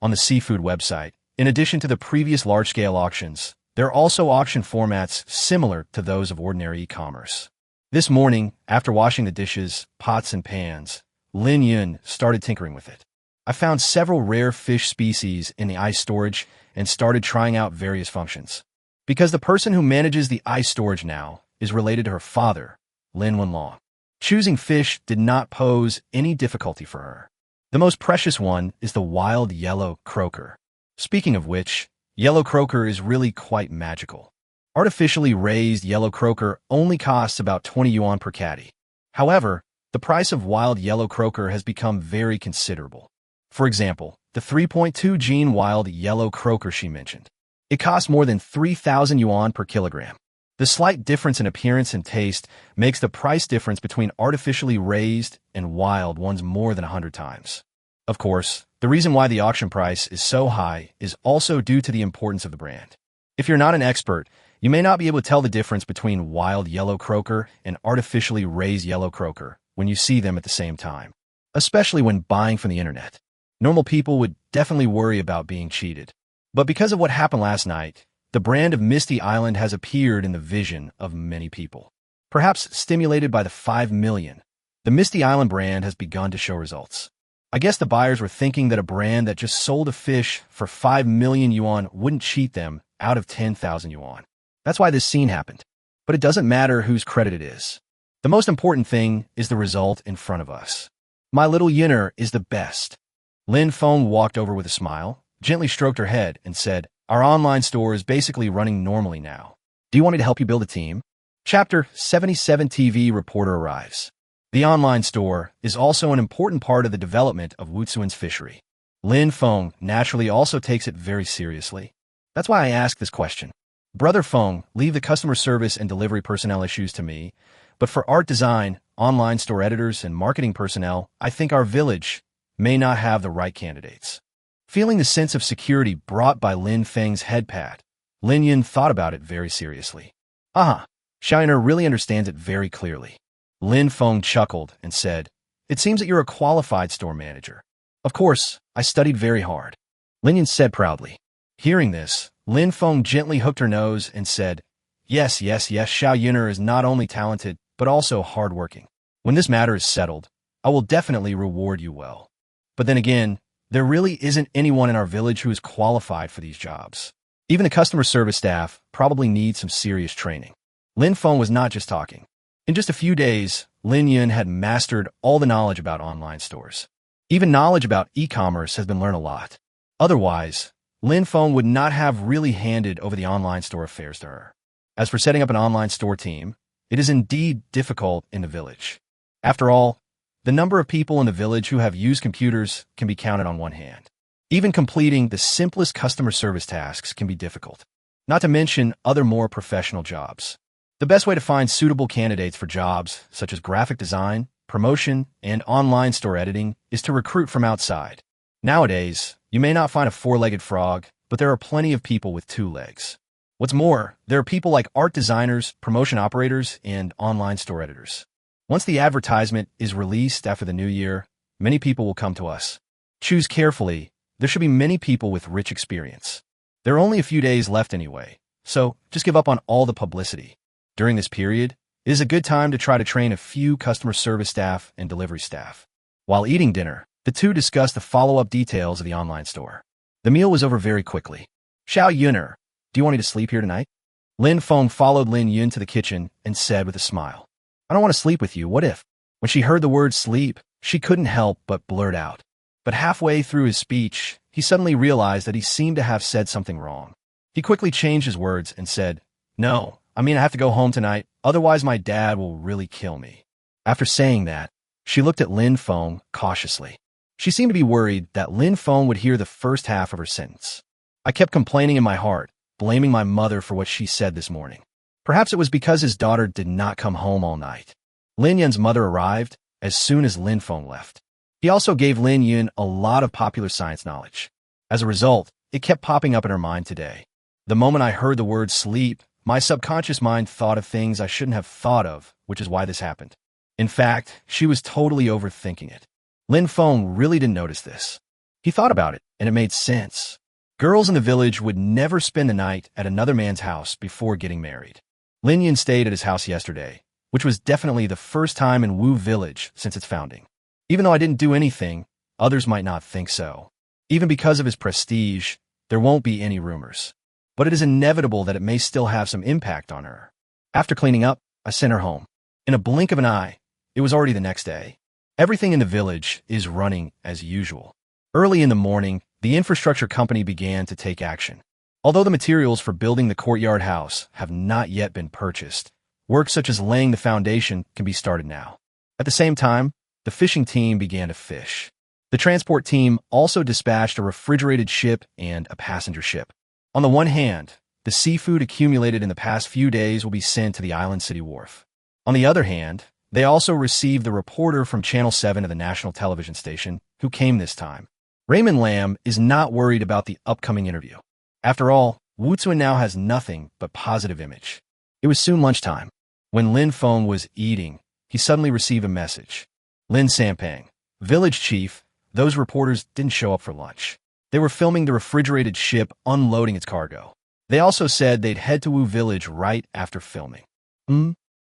On the seafood website, in addition to the previous large-scale auctions, there are also auction formats similar to those of ordinary e-commerce. This morning, after washing the dishes, pots, and pans, Lin Yun started tinkering with it. I found several rare fish species in the ice storage and started trying out various functions. Because the person who manages the ice storage now is related to her father, Lin Wenlong. Choosing fish did not pose any difficulty for her. The most precious one is the wild yellow croaker. Speaking of which, yellow croaker is really quite magical. Artificially raised yellow croaker only costs about 20 yuan per catty. However, the price of wild yellow croaker has become very considerable. For example, the 3.2 gene wild yellow croaker she mentioned. It costs more than 3,000 yuan per kilogram. The slight difference in appearance and taste makes the price difference between artificially raised and wild ones more than 100 times. Of course, the reason why the auction price is so high is also due to the importance of the brand. If you're not an expert, you may not be able to tell the difference between wild yellow croaker and artificially raised yellow croaker when you see them at the same time, especially when buying from the internet. Normal people would definitely worry about being cheated. But because of what happened last night, the brand of Misty Island has appeared in the vision of many people. Perhaps stimulated by the 5 million, the Misty Island brand has begun to show results. I guess the buyers were thinking that a brand that just sold a fish for 5 million yuan wouldn't cheat them out of 10,000 yuan. That's why this scene happened. But it doesn't matter whose credit it is. The most important thing is the result in front of us. My little Yunner is the best. Lin Feng walked over with a smile, gently stroked her head, and said, "Our online store is basically running normally now. Do you want me to help you build a team?" Chapter 77 TV reporter arrives. The online store is also an important part of the development of Wutsuan's fishery. Lin Feng naturally also takes it very seriously. That's why I ask this question. Brother Feng, leave the customer service and delivery personnel issues to me, but for art design, online store editors, and marketing personnel, I think our village may not have the right candidates. Feeling the sense of security brought by Lin Feng's head pat, Lin Yun thought about it very seriously. Shiner really understands it very clearly. Lin Feng chuckled and said, "It seems that you're a qualified store manager." "Of course, I studied very hard," Lin Yun said proudly. Hearing this, Lin Feng gently hooked her nose and said, Yes, Xiao Yunner is not only talented, but also hardworking. When this matter is settled, I will definitely reward you well. But then again, there really isn't anyone in our village who is qualified for these jobs. Even the customer service staff probably needs some serious training. Lin Feng was not just talking. In just a few days, Lin Yun had mastered all the knowledge about online stores. Even knowledge about e-commerce has been learned a lot. Otherwise, Lin Feng would not have really handed over the online store affairs to her. As for setting up an online store team, it is indeed difficult in the village. After all, the number of people in the village who have used computers can be counted on one hand. Even completing the simplest customer service tasks can be difficult, not to mention other more professional jobs. The best way to find suitable candidates for jobs, such as graphic design, promotion, and online store editing, is to recruit from outside. Nowadays, you may not find a four-legged frog, but there are plenty of people with two legs. What's more, there are people like art designers, promotion operators, and online store editors. Once the advertisement is released after the new year, many people will come to us. Choose carefully. There should be many people with rich experience. There are only a few days left anyway, so just give up on all the publicity. During this period, it is a good time to try to train a few customer service staff and delivery staff. While eating dinner, the two discussed the follow-up details of the online store. The meal was over very quickly. Xiao Yunner, do you want me to sleep here tonight? Lin Feng followed Lin Yun to the kitchen and said with a smile, I don't want to sleep with you, what if? When she heard the word sleep, she couldn't help but blurt out. But halfway through his speech, he suddenly realized that he seemed to have said something wrong. He quickly changed his words and said, No, I have to go home tonight, otherwise my dad will really kill me. After saying that, she looked at Lin Feng cautiously. She seemed to be worried that Lin Feng would hear the first half of her sentence. I kept complaining in my heart, blaming my mother for what she said this morning. Perhaps it was because his daughter did not come home all night. Lin Yun's mother arrived, as soon as Lin Feng left. He also gave Lin Yun a lot of popular science knowledge. As a result, it kept popping up in her mind today. The moment I heard the word sleep, my subconscious mind thought of things I shouldn't have thought of, which is why this happened. In fact, she was totally overthinking it. Lin Feng really didn't notice this. He thought about it, and it made sense. Girls in the village would never spend the night at another man's house before getting married. Lin Yun stayed at his house yesterday, which was definitely the first time in Wu Village since its founding. Even though I didn't do anything, others might not think so. Even because of his prestige, there won't be any rumors. But it is inevitable that it may still have some impact on her. After cleaning up, I sent her home. In a blink of an eye, it was already the next day. Everything in the village is running as usual. Early in the morning, the infrastructure company began to take action. Although the materials for building the courtyard house have not yet been purchased, work such as laying the foundation can be started now. At the same time, the fishing team began to fish. The transport team also dispatched a refrigerated ship and a passenger ship. On the one hand, the seafood accumulated in the past few days will be sent to the island city wharf. On the other hand, they also received the reporter from Channel 7 of the national television station, who came this time. Raymond Lamb is not worried about the upcoming interview. After all, Wu Zun now has nothing but positive image. It was soon lunchtime. When Lin Feng was eating, he suddenly received a message. Lin Sampang, village chief, those reporters didn't show up for lunch. They were filming the refrigerated ship unloading its cargo. They also said they'd head to Wu Village right after filming.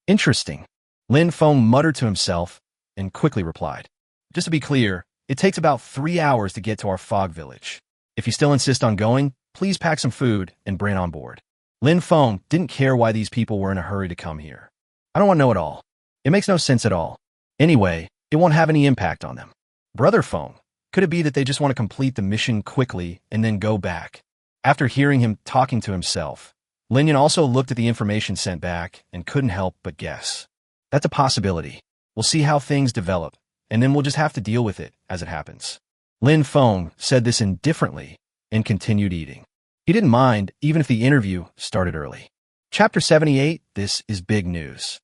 Interesting. Lin Feng muttered to himself and quickly replied. Just to be clear, it takes about 3 hours to get to our fog village. If you still insist on going, please pack some food and bring it on board. Lin Feng didn't care why these people were in a hurry to come here. I don't want to know it all. It makes no sense at all. Anyway, it won't have any impact on them. Brother Feng, could it be that they just want to complete the mission quickly and then go back? After hearing him talking to himself, Lin Yun also looked at the information sent back and couldn't help but guess. That's a possibility. We'll see how things develop, and then we'll just have to deal with it as it happens. Lin Feng said this indifferently and continued eating. He didn't mind even if the interview started early. Chapter 78, this is big news.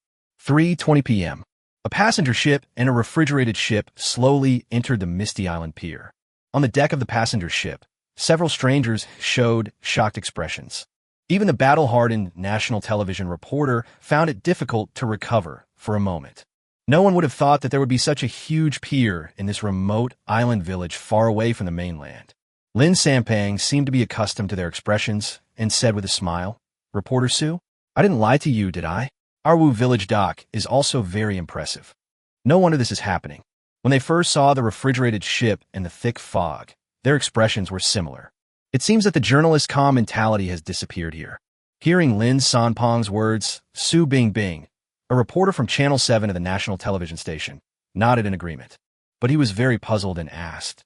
3:20 p.m. A passenger ship and a refrigerated ship slowly entered the Misty Island pier. On the deck of the passenger ship, several strangers showed shocked expressions. Even the battle-hardened national television reporter found it difficult to recover for a moment. No one would have thought that there would be such a huge pier in this remote island village far away from the mainland. Lin Sampang seemed to be accustomed to their expressions and said with a smile, "Reporter Sue, I didn't lie to you, did I? Our Wu village dock is also very impressive. No wonder this is happening." When they first saw the refrigerated ship and the thick fog, their expressions were similar. It seems that the journalist's calm mentality has disappeared here. Hearing Lin Sanpong's words, Su Bingbing, a reporter from Channel 7 of the national television station, nodded in agreement. But he was very puzzled and asked,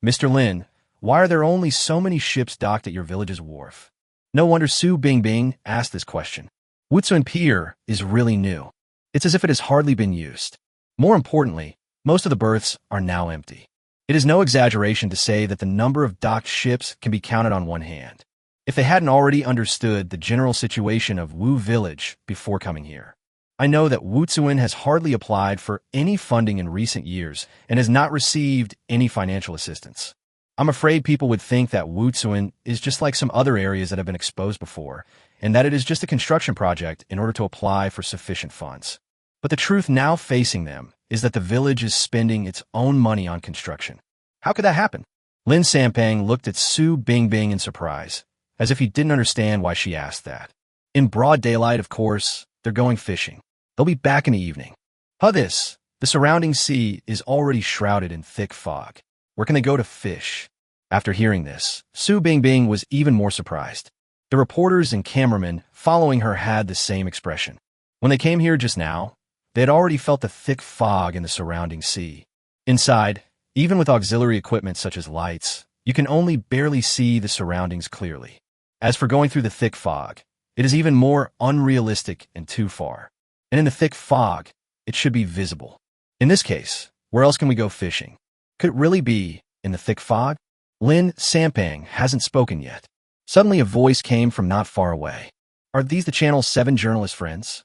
"Mr. Lin, why are there only so many ships docked at your village's wharf?" No wonder Su Bingbing asked this question. Wu Zun Pier is really new. It's as if it has hardly been used. More importantly, most of the berths are now empty. It is no exaggeration to say that the number of docked ships can be counted on one hand, if they hadn't already understood the general situation of Wu Village before coming here. I know that Wu Zun has hardly applied for any funding in recent years and has not received any financial assistance. I'm afraid people would think that Wu Zun is just like some other areas that have been exposed before, and that it is just a construction project in order to apply for sufficient funds. But the truth now facing them is that the village is spending its own money on construction. How could that happen? Lin Sampang looked at Su Bingbing in surprise, as if he didn't understand why she asked that. In broad daylight, of course, they're going fishing. They'll be back in the evening. The surrounding sea is already shrouded in thick fog. Where can they go to fish? After hearing this, Su Bingbing was even more surprised. The reporters and cameramen following her had the same expression. When they came here just now, they had already felt the thick fog in the surrounding sea. Inside, even with auxiliary equipment such as lights, you can only barely see the surroundings clearly. As for going through the thick fog, it is even more unrealistic and too far. And in the thick fog, it should be visible. In this case, where else can we go fishing? Could it really be in the thick fog? Lin Sampang hasn't spoken yet. Suddenly a voice came from not far away. Are these the Channel 7 journalist friends?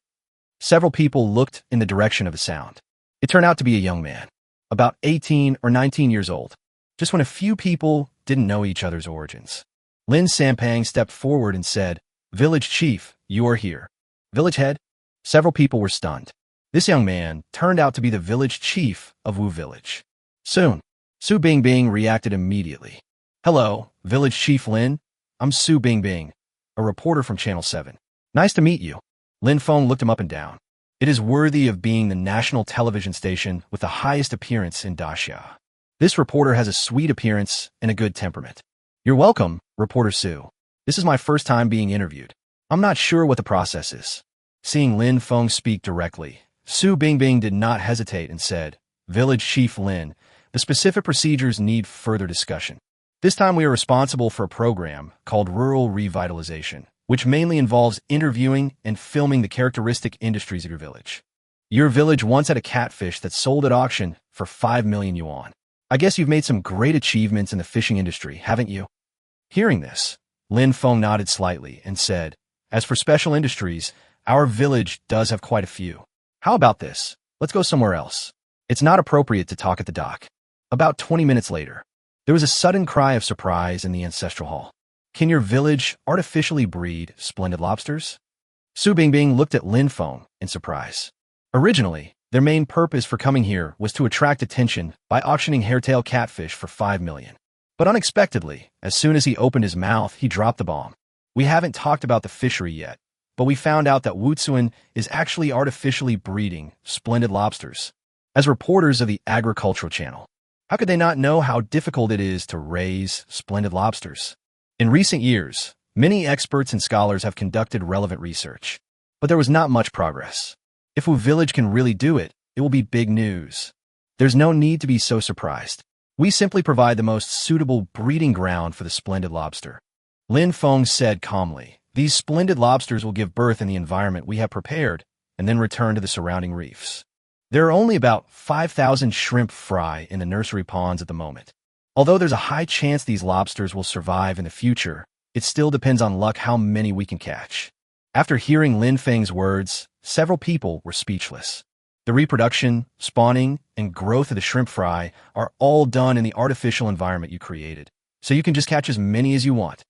Several people looked in the direction of the sound. It turned out to be a young man, about 18 or 19 years old, just when a few people didn't know each other's origins. Lin Sampang stepped forward and said, "Village chief, you are here." Village head? Several people were stunned. This young man turned out to be the village chief of Wu Village. Soon, Su Bingbing reacted immediately. "Hello, Village Chief Lin. I'm Su Bingbing, a reporter from Channel 7. Nice to meet you." Lin Feng looked him up and down. It is worthy of being the national television station with the highest appearance in Daxia. This reporter has a sweet appearance and a good temperament. "You're welcome, Reporter Su. This is my first time being interviewed. I'm not sure what the process is." Seeing Lin Feng speak directly, Su Bingbing did not hesitate and said, "Village Chief Lin, the specific procedures need further discussion. This time we are responsible for a program called Rural Revitalization, which mainly involves interviewing and filming the characteristic industries of your village. Your village once had a catfish that sold at auction for 5 million yuan. I guess you've made some great achievements in the fishing industry, haven't you?" Hearing this, Lin Feng nodded slightly and said, "As for special industries, our village does have quite a few. How about this? Let's go somewhere else. It's not appropriate to talk at the dock." About 20 minutes later, there was a sudden cry of surprise in the ancestral hall. "Can your village artificially breed splendid lobsters?" Su Bingbing looked at Lin Feng in surprise. Originally, their main purpose for coming here was to attract attention by auctioning hairtail catfish for 5 million. But unexpectedly, as soon as he opened his mouth, he dropped the bomb. "We haven't talked about the fishery yet, but we found out that Wutsuan is actually artificially breeding splendid lobsters." As reporters of the Agricultural Channel, how could they not know how difficult it is to raise splendid lobsters? In recent years, many experts and scholars have conducted relevant research, but there was not much progress. If Wu Village can really do it, it will be big news. There's no need to be so surprised. We simply provide the most suitable breeding ground for the splendid lobster. Lin Feng said calmly, "These splendid lobsters will give birth in the environment we have prepared and then return to the surrounding reefs. There are only about 5,000 shrimp fry in the nursery ponds at the moment. Although there's a high chance these lobsters will survive in the future, it still depends on luck how many we can catch." After hearing Lin Feng's words, several people were speechless. The reproduction, spawning, and growth of the shrimp fry are all done in the artificial environment you created, so you can just catch as many as you want.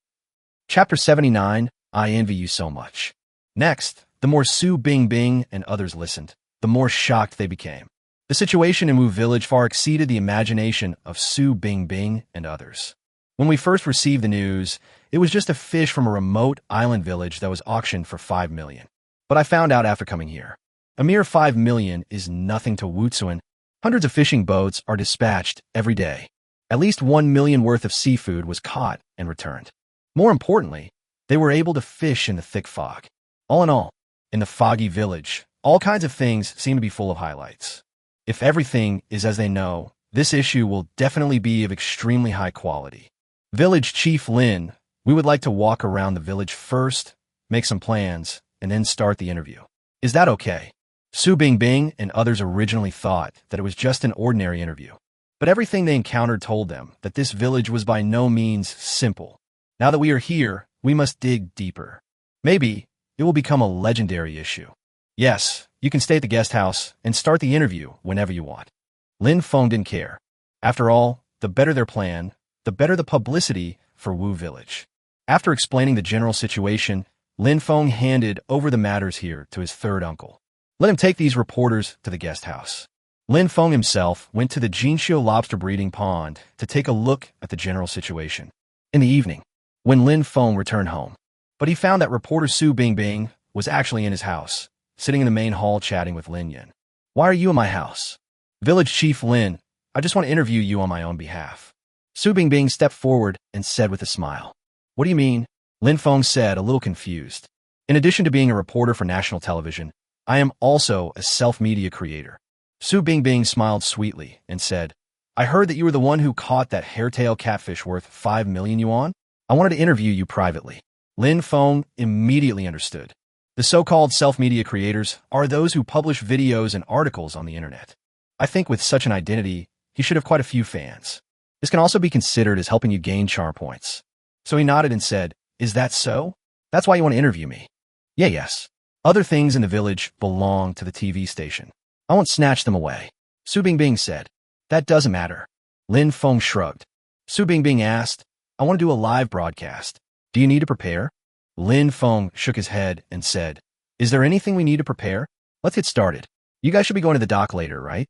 Chapter 79, I envy you so much. Next, the more Su Bingbing and others listened, the more shocked they became. The situation in Wu Village far exceeded the imagination of Su Bingbing and others. When we first received the news, it was just a fish from a remote island village that was auctioned for 5 million. But I found out after coming here, a mere 5 million is nothing to Wutsuan. Hundreds of fishing boats are dispatched every day. At least 1 million worth of seafood was caught and returned. More importantly, they were able to fish in the thick fog. All in all, in the foggy village, all kinds of things seem to be full of highlights. If everything is as they know, this issue will definitely be of extremely high quality. Village Chief Lin, we would like to walk around the village first, make some plans, and then start the interview. Is that okay? Su Bingbing and others originally thought that it was just an ordinary interview, but everything they encountered told them that this village was by no means simple. Now that we are here, we must dig deeper. Maybe it will become a legendary issue. Yes, you can stay at the guest house and start the interview whenever you want. Lin Feng didn't care. After all, the better their plan, the better the publicity for Wu Village. After explaining the general situation, Lin Feng handed over the matters here to his third uncle. Let him take these reporters to the guest house. Lin Feng himself went to the Jinxiu lobster breeding pond to take a look at the general situation. In the evening, when Lin Feng returned home, but he found that reporter Su Bingbing was actually in his house, sitting in the main hall chatting with Lin Yan. "Why are you in my house?" "Village Chief Lin, I just want to interview you on my own behalf." Su Bingbing stepped forward and said with a smile. "What do you mean?" Lin Feng said, a little confused. "In addition to being a reporter for national television, I am also a self-media creator." Su Bingbing smiled sweetly and said, "I heard that you were the one who caught that hairtail catfish worth 5 million yuan. I wanted to interview you privately." Lin Feng immediately understood. The so-called self-media creators are those who publish videos and articles on the internet. I think with such an identity, he should have quite a few fans. This can also be considered as helping you gain charm points. So he nodded and said, "Is that so? That's why you want to interview me?" "Yeah, yes. Other things in the village belong to the TV station. I won't snatch them away. Su Bingbing said. That doesn't matter. Lin Feng shrugged. Su Bingbing asked, I want to do a live broadcast. Do you need to prepare? Lin Feng shook his head and said, Is there anything we need to prepare? Let's get started. You guys should be going to the dock later, right?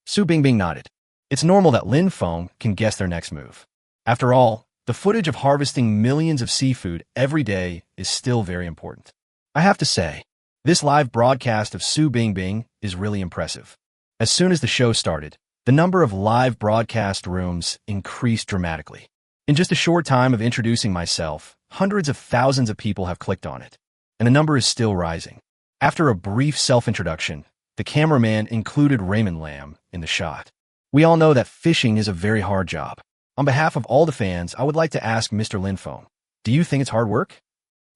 Su Bingbing nodded. It's normal that Lin Feng can guess their next move. After all, the footage of harvesting millions of seafood every day is still very important. I have to say, this live broadcast of Su Bingbing is really impressive. As soon as the show started, the number of live broadcast rooms increased dramatically. In just a short time of introducing myself, hundreds of thousands of people have clicked on it, and the number is still rising. After a brief self-introduction, the cameraman included Raymond Lamb in the shot. We all know that fishing is a very hard job. On behalf of all the fans, I would like to ask Mr. Lin Feng, do you think it's hard work?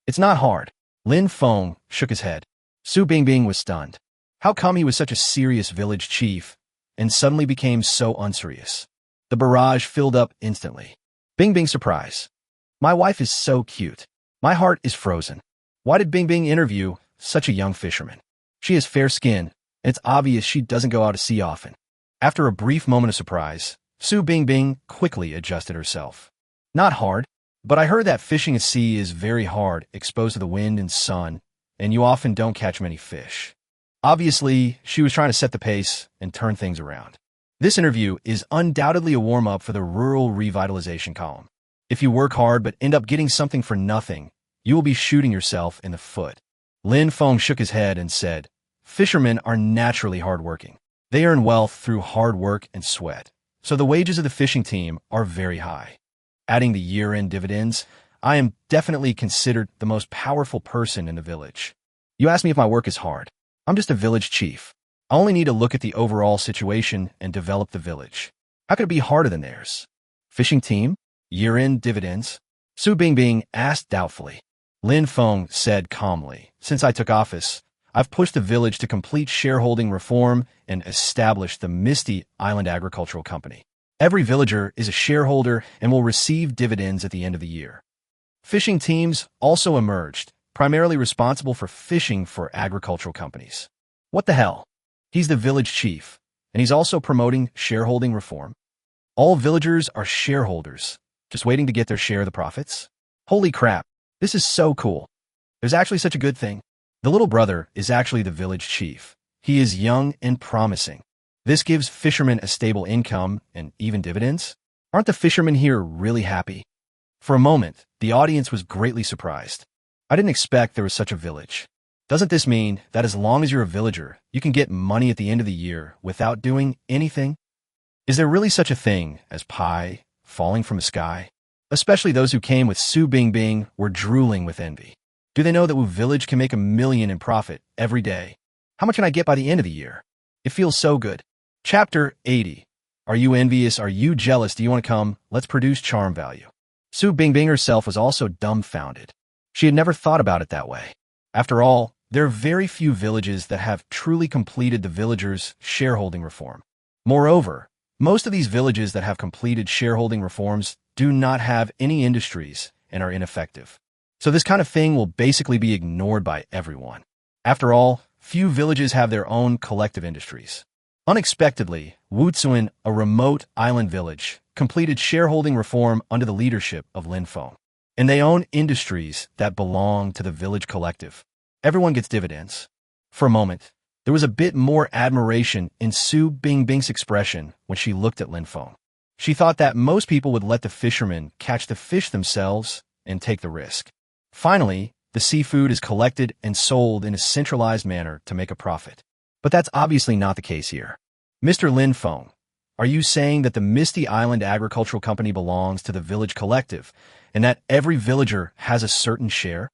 It's not hard. Lin Feng shook his head. Su Bingbing was stunned. How come he was such a serious village chief and suddenly became so unserious? The barrage filled up instantly. Bingbing's surprise. My wife is so cute. My heart is frozen. Why did Bingbing interview such a young fisherman? She has fair skin, and it's obvious she doesn't go out to sea often. After a brief moment of surprise, Su Bingbing quickly adjusted herself. Not hard, but I heard that fishing at sea is very hard, exposed to the wind and sun, and you often don't catch many fish. Obviously, she was trying to set the pace and turn things around. This interview is undoubtedly a warm-up for the rural revitalization column. If you work hard but end up getting something for nothing, you will be shooting yourself in the foot. Lin Feng shook his head and said, Fishermen are naturally hardworking. They earn wealth through hard work and sweat, so the wages of the fishing team are very high. Adding the year-end dividends, I am definitely considered the most powerful person in the village. You ask me if my work is hard. I'm just a village chief. I only need to look at the overall situation and develop the village. How could it be harder than theirs? Fishing team? Year-end dividends? Su Bingbing asked doubtfully. Lin Feng said calmly, Since I took office, I've pushed the village to complete shareholding reform and establish the Misty Island Agricultural Company. Every villager is a shareholder and will receive dividends at the end of the year. Fishing teams also emerged, primarily responsible for fishing for agricultural companies. What the hell? He's the village chief, and he's also promoting shareholding reform. All villagers are shareholders, just waiting to get their share of the profits. Holy crap, this is so cool. There's actually such a good thing. The little brother is actually the village chief. He is young and promising. This gives fishermen a stable income and even dividends. Aren't the fishermen here really happy? For a moment, the audience was greatly surprised. I didn't expect there was such a village. Doesn't this mean that as long as you're a villager, you can get money at the end of the year without doing anything? Is there really such a thing as pie falling from the sky? Especially those who came with Su Bingbing were drooling with envy. Do they know that Wu Village can make $1 million in profit every day? How much can I get by the end of the year? It feels so good. Chapter 80. Are you envious? Are you jealous? Do you want to come? Let's produce charm value. Su Bingbing herself was also dumbfounded. She had never thought about it that way. After all, there are very few villages that have truly completed the villagers' shareholding reform. Moreover, most of these villages that have completed shareholding reforms do not have any industries and are ineffective. So this kind of thing will basically be ignored by everyone. After all, few villages have their own collective industries. Unexpectedly, Wutsuan, a remote island village, completed shareholding reform under the leadership of Lin Feng. And they own industries that belong to the village collective. Everyone gets dividends. For a moment, there was a bit more admiration in Su Bingbing's expression when she looked at Lin Feng. She thought that most people would let the fishermen catch the fish themselves and take the risk. Finally, the seafood is collected and sold in a centralized manner to make a profit. But that's obviously not the case here. Mr. Lin Feng, are you saying that the Misty Island Agricultural Company belongs to the village collective and that every villager has a certain share?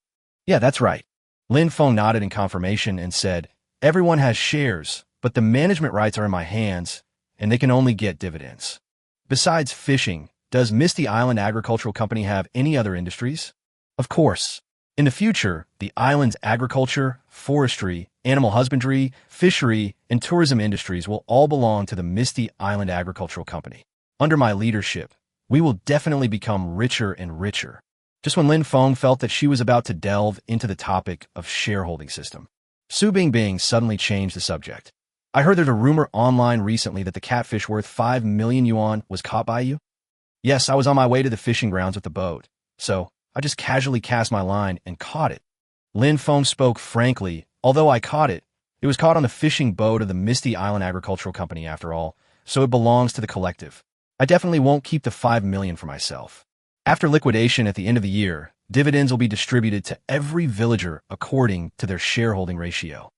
Yeah, that's right. Lin Feng nodded in confirmation and said, Everyone has shares, but the management rights are in my hands, and they can only get dividends. Besides fishing, does Misty Island Agricultural Company have any other industries? Of course. In the future, the island's agriculture, forestry, animal husbandry, fishery, and tourism industries will all belong to the Misty Island Agricultural Company. Under my leadership, we will definitely become richer and richer. Just when Lin Feng felt that she was about to delve into the topic of shareholding system, Su Bingbing suddenly changed the subject. I heard there's a rumor online recently that the catfish worth 5 million yuan was caught by you. Yes, I was on my way to the fishing grounds with the boat, so I just casually cast my line and caught it. Lin Feng spoke frankly. Although I caught it, it was caught on the fishing boat of the Misty Island Agricultural Company after all, so it belongs to the collective. I definitely won't keep the 5 million for myself. After liquidation at the end of the year, dividends will be distributed to every villager according to their shareholding ratio.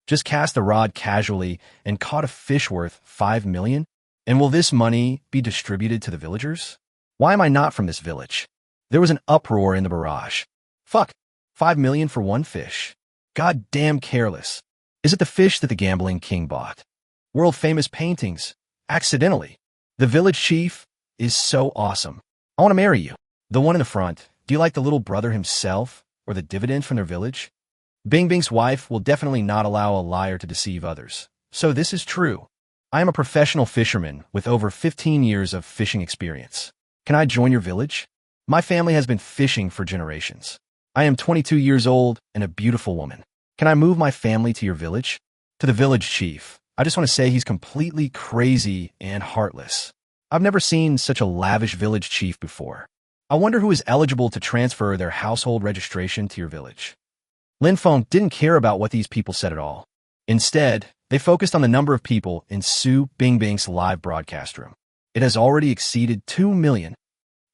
Just cast a rod casually and caught a fish worth 5 million? And will this money be distributed to the villagers? Why am I not from this village? There was an uproar in the barrage. Fuck, 5 million for one fish. God damn careless. Is it the fish that the gambling king bought? World-famous paintings. Accidentally. The village chief is so awesome. I want to marry you. The one in the front. Do you like the little brother himself or the dividend from their village? Bing Bing's wife will definitely not allow a liar to deceive others. So this is true. I am a professional fisherman with over 15 years of fishing experience. Can I join your village? My family has been fishing for generations. I am 22 years old and a beautiful woman. Can I move my family to your village? To the village chief, I just want to say he's completely crazy and heartless. I've never seen such a lavish village chief before. I wonder who is eligible to transfer their household registration to your village. Lin Feng didn't care about what these people said at all. Instead, they focused on the number of people in Su Bingbing's live broadcast room. It has already exceeded 2 million.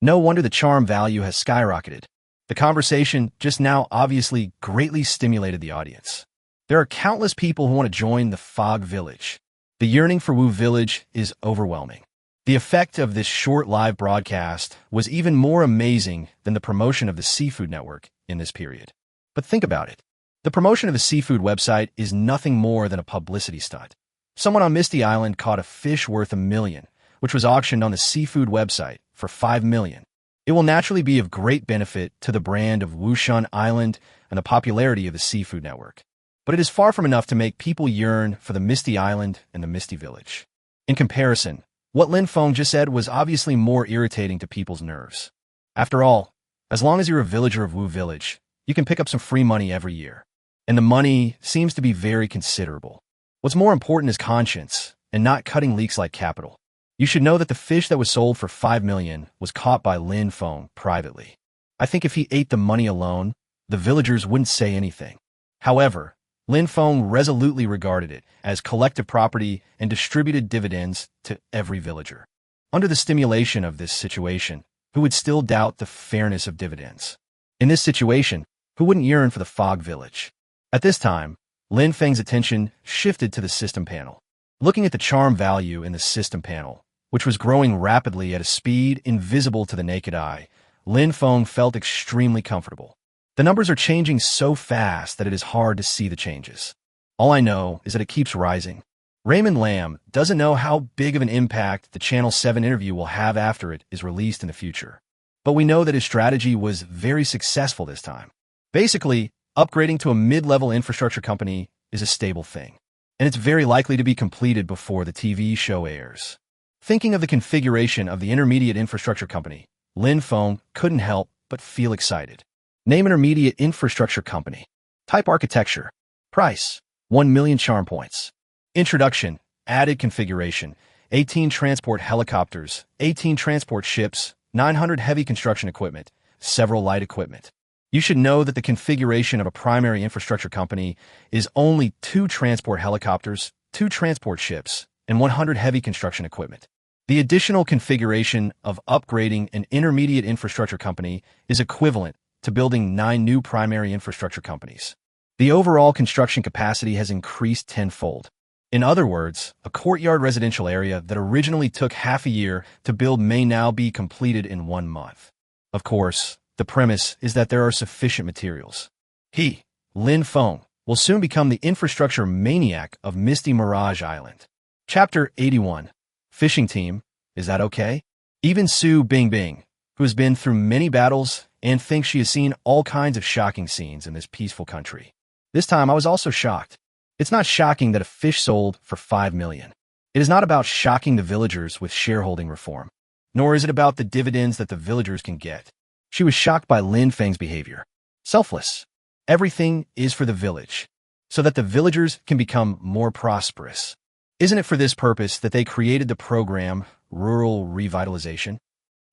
No wonder the charm value has skyrocketed. The conversation just now obviously greatly stimulated the audience. There are countless people who want to join the Fog Village. The yearning for Wu Village is overwhelming. The effect of this short live broadcast was even more amazing than the promotion of the Seafood Network in this period. But think about it. The promotion of the seafood website is nothing more than a publicity stunt. Someone on Misty Island caught a fish worth $1 million, which was auctioned on the seafood website for $5 million. It will naturally be of great benefit to the brand of Wushan Island and the popularity of the Seafood Network. But it is far from enough to make people yearn for the Misty Island and the Misty Village. In comparison, what Lin Feng just said was obviously more irritating to people's nerves. After all, as long as you're a villager of Wu Village, you can pick up some free money every year. And the money seems to be very considerable. What's more important is conscience, and not cutting leaks like capital. You should know that the fish that was sold for 5 million was caught by Lin Feng privately. I think if he ate the money alone, the villagers wouldn't say anything. However, Lin Feng resolutely regarded it as collective property and distributed dividends to every villager. Under the stimulation of this situation, who would still doubt the fairness of dividends? In this situation, who wouldn't yearn for the Fog Village? At this time, Lin Feng's attention shifted to the system panel. Looking at the charm value in the system panel, which was growing rapidly at a speed invisible to the naked eye, Lin Feng felt extremely comfortable. The numbers are changing so fast that it is hard to see the changes. All I know is that it keeps rising. Raymond Lam doesn't know how big of an impact the Channel 7 interview will have after it is released in the future. But we know that his strategy was very successful this time. Basically, upgrading to a mid-level infrastructure company is a stable thing, and it's very likely to be completed before the TV show airs. Thinking of the configuration of the intermediate infrastructure company, Lin Feng couldn't help but feel excited. Name intermediate infrastructure company. Type architecture. Price, 1 million charm points. Introduction, added configuration, 18 transport helicopters, 18 transport ships, 900 heavy construction equipment, several light equipment. You should know that the configuration of a primary infrastructure company is only 2 transport helicopters, 2 transport ships, and 100 heavy construction equipment. The additional configuration of upgrading an intermediate infrastructure company is equivalent to building 9 new primary infrastructure companies. The overall construction capacity has increased tenfold. In other words, a courtyard residential area that originally took half a year to build may now be completed in 1 month. Of course, the premise is that there are sufficient materials. He, Lin Feng, will soon become the infrastructure maniac of Misty Mirage Island. Chapter 81. Fishing Team, is that okay? Even Su Bingbing, who has been through many battles and thinks she has seen all kinds of shocking scenes in this peaceful country. This time I was also shocked. It's not shocking that a fish sold for 5 million. It is not about shocking the villagers with shareholding reform, nor is it about the dividends that the villagers can get. She was shocked by Lin Feng's behavior. Selfless. Everything is for the village, so that the villagers can become more prosperous. Isn't it for this purpose that they created the program Rural Revitalization?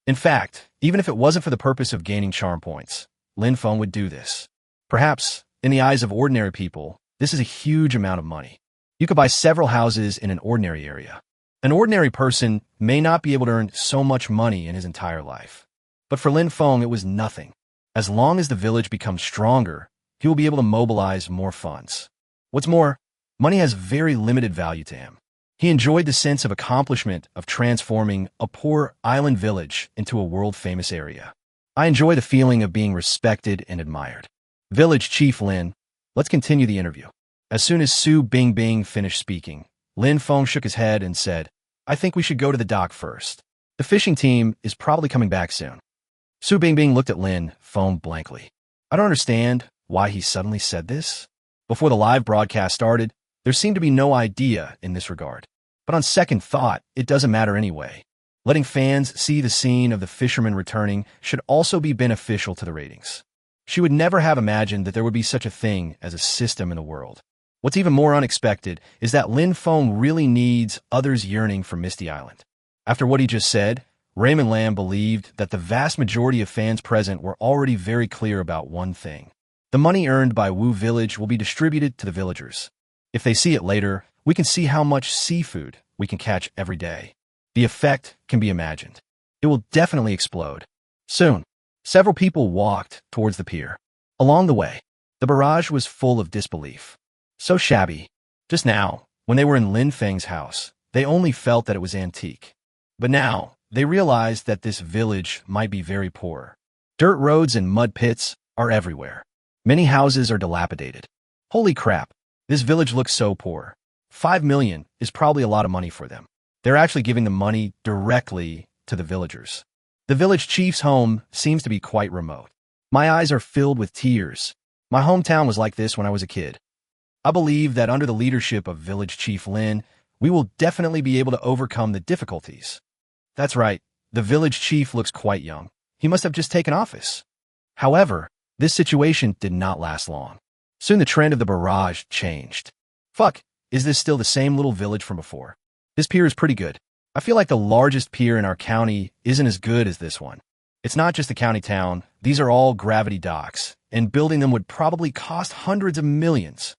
In fact, even if it wasn't for the purpose of gaining charm points, Lin Feng would do this. Perhaps, in the eyes of ordinary people, this is a huge amount of money. You could buy several houses in an ordinary area. An ordinary person may not be able to earn so much money in his entire life. But for Lin Feng, it was nothing. As long as the village becomes stronger, he will be able to mobilize more funds. What's more, money has very limited value to him. He enjoyed the sense of accomplishment of transforming a poor island village into a world-famous area. I enjoy the feeling of being respected and admired. Village Chief Lin, let's continue the interview. As soon as Su Bingbing finished speaking, Lin Feng shook his head and said, I think we should go to the dock first. The fishing team is probably coming back soon. Su Bingbing looked at Lin Feng blankly. I don't understand why he suddenly said this. Before the live broadcast started, there seemed to be no idea in this regard. But on second thought, it doesn't matter anyway. Letting fans see the scene of the fishermen returning should also be beneficial to the ratings. She would never have imagined that there would be such a thing as a system in the world. What's even more unexpected is that Lin Feng really needs others yearning for Misty Island. After what he just said, Raymond Lamb believed that the vast majority of fans present were already very clear about one thing. The money earned by Wu Village will be distributed to the villagers. If they see it later, we can see how much seafood we can catch every day. The effect can be imagined. It will definitely explode. Soon, several people walked towards the pier. Along the way, the barrage was full of disbelief. So shabby. Just now, when they were in Lin Feng's house, they only felt that it was antique. But now, they realized that this village might be very poor. Dirt roads and mud pits are everywhere. Many houses are dilapidated. Holy crap, this village looks so poor. 5 million is probably a lot of money for them. They're actually giving the money directly to the villagers. The village chief's home seems to be quite remote. My eyes are filled with tears. My hometown was like this when I was a kid. I believe that under the leadership of Village Chief Lin, we will definitely be able to overcome the difficulties. That's right, the village chief looks quite young. He must have just taken office. However, this situation did not last long. Soon the trend of the barrage changed. Fuck, is this still the same little village from before? This pier is pretty good. I feel like the largest pier in our county isn't as good as this one. It's not just a county town, these are all gravity docks, and building them would probably cost hundreds of millions.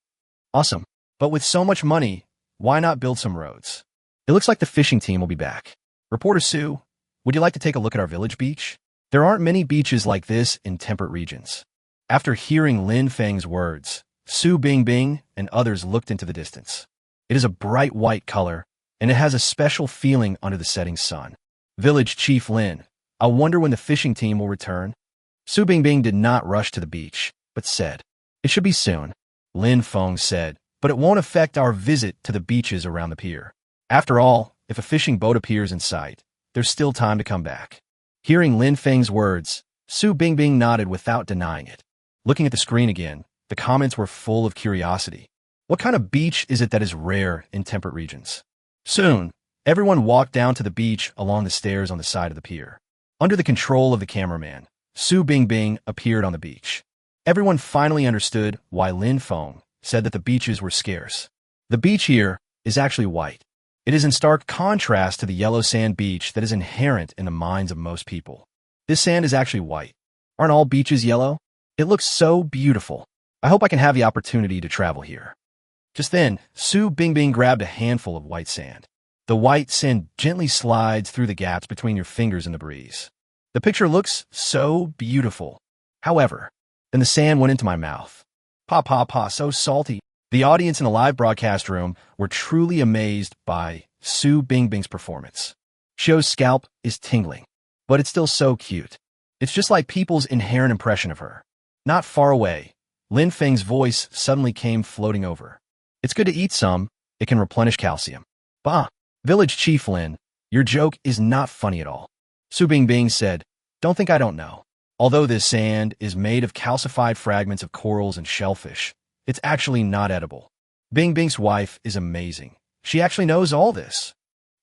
Awesome. But with so much money, why not build some roads? It looks like the fishing team will be back. Reporter Sue, would you like to take a look at our village beach? There aren't many beaches like this in temperate regions. After hearing Lin Feng's words, Su Bingbing and others looked into the distance. It is a bright white color, and it has a special feeling under the setting sun. Village Chief Lin, I wonder when the fishing team will return. Su Bingbing did not rush to the beach, but said, it should be soon. Lin Feng said, but it won't affect our visit to the beaches around the pier. After all, if a fishing boat appears in sight, there's still time to come back. Hearing Lin Feng's words, Su Bingbing nodded without denying it. Looking at the screen again, the comments were full of curiosity. What kind of beach is it that is rare in temperate regions? Soon, everyone walked down to the beach along the stairs on the side of the pier. Under the control of the cameraman, Su Bingbing appeared on the beach. Everyone finally understood why Lin Feng said that the beaches were scarce. The beach here is actually white. It is in stark contrast to the yellow sand beach that is inherent in the minds of most people. This sand is actually white. Aren't all beaches yellow? It looks so beautiful. I hope I can have the opportunity to travel here. Just then, Su Bingbing grabbed a handful of white sand. The white sand gently slides through the gaps between your fingers in the breeze. The picture looks so beautiful. However, then the sand went into my mouth. Pa pa pa, so salty. The audience in the live broadcast room were truly amazed by Su Bingbing's performance. Shio's scalp is tingling, but it's still so cute. It's just like people's inherent impression of her. Not far away, Lin Feng's voice suddenly came floating over. It's good to eat some. It can replenish calcium. Bah, Village Chief Lin, your joke is not funny at all. Su Bingbing said, don't think I don't know. Although this sand is made of calcified fragments of corals and shellfish, it's actually not edible. Bingbing's wife is amazing. She actually knows all this.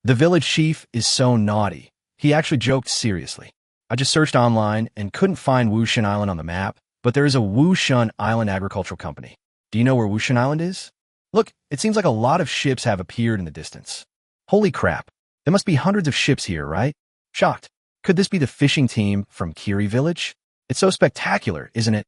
The village chief is so naughty. He actually joked seriously. I just searched online and couldn't find Wushan Island on the map, but there is a Wushan Island Agricultural Company. Do you know where Wushan Island is? Look, it seems like a lot of ships have appeared in the distance. Holy crap. There must be hundreds of ships here, right? Shocked. Could this be the fishing team from Kiri Village? It's so spectacular, isn't it?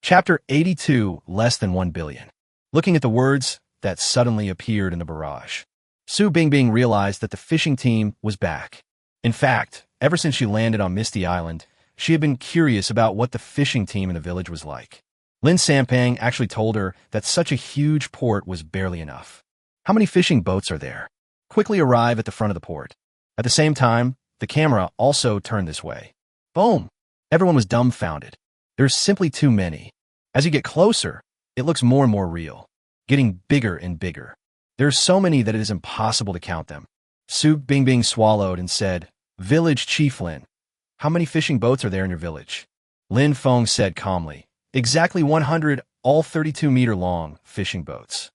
Chapter 82, Less than 1 billion. Looking at the words that suddenly appeared in the barrage, Su Bingbing realized that the fishing team was back. In fact, ever since she landed on Misty Island, she had been curious about what the fishing team in the village was like. Lin Sampang actually told her that such a huge port was barely enough. How many fishing boats are there? Quickly arrive at the front of the port. At the same time, the camera also turned this way. Boom! Everyone was dumbfounded. There's simply too many. As you get closer, it looks more and more real, getting bigger and bigger. There are so many that it is impossible to count them. Su Bingbing swallowed and said, Village Chief Lin, how many fishing boats are there in your village? Lin Feng said calmly, exactly 100, all 32-meter long fishing boats.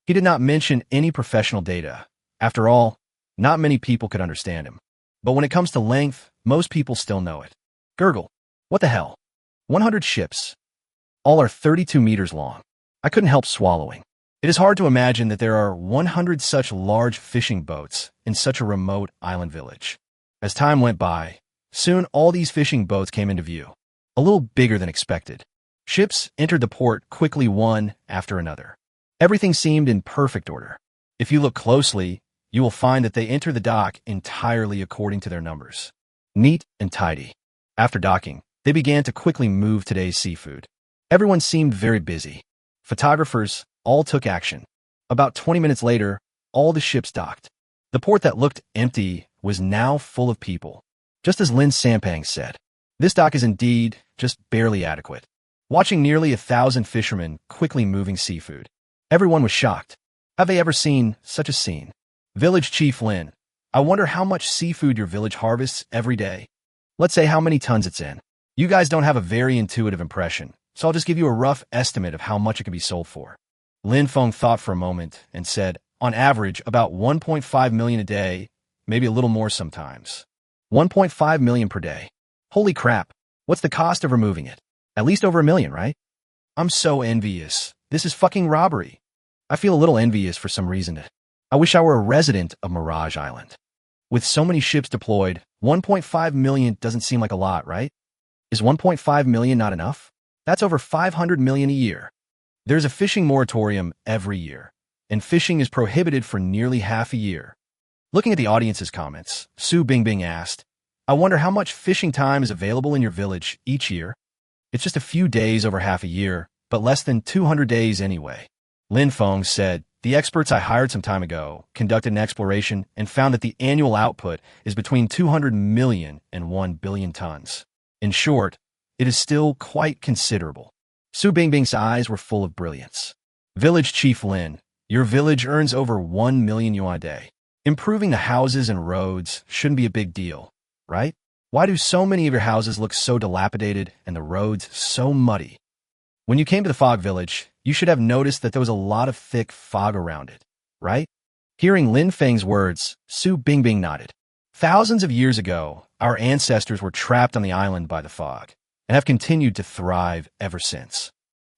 He did not mention any professional data. After all, not many people could understand him. But when it comes to length, most people still know it. Gurgle. What the hell? 100 ships. All are 32 meters long. I couldn't help swallowing. It is hard to imagine that there are 100 such large fishing boats in such a remote island village. As time went by, soon all these fishing boats came into view, a little bigger than expected. Ships entered the port quickly one after another. Everything seemed in perfect order. If you look closely, you will find that they enter the dock entirely according to their numbers. Neat and tidy. After docking, they began to quickly move today's seafood. Everyone seemed very busy. Photographers all took action. About 20 minutes later, all the ships docked. The port that looked empty was now full of people. Just as Lin Sampang said, this dock is indeed just barely adequate. Watching nearly 1,000 fishermen quickly moving seafood, everyone was shocked. Have they ever seen such a scene? Village Chief Lin, I wonder how much seafood your village harvests every day. Let's say how many tons it's in. You guys don't have a very intuitive impression, so I'll just give you a rough estimate of how much it can be sold for. Lin Feng thought for a moment and said, on average, about 1.5 million a day, maybe a little more sometimes. 1.5 million per day. Holy crap, what's the cost of removing it? At least over 1 million, right? I'm so envious. This is fucking robbery. I feel a little envious for some reason. I wish I were a resident of Mirage Island. With so many ships deployed, 1.5 million doesn't seem like a lot, right? Is 1.5 million not enough? That's over 500 million a year. There's a fishing moratorium every year, and fishing is prohibited for nearly half a year. Looking at the audience's comments, Su Bingbing asked, I wonder how much fishing time is available in your village each year? It's just a few days over half a year, but less than 200 days anyway. Lin Feng said, the experts I hired some time ago conducted an exploration and found that the annual output is between 200 million and 1 billion tons. In short, it is still quite considerable. Su Bingbing's eyes were full of brilliance. Village Chief Lin, your village earns over 1 million yuan a day. Improving the houses and roads shouldn't be a big deal, right? Why do so many of your houses look so dilapidated and the roads so muddy? When you came to the fog village, you should have noticed that there was a lot of thick fog around it, right? Hearing Lin Feng's words, Su Bingbing nodded. Thousands of years ago, our ancestors were trapped on the island by the fog and have continued to thrive ever since.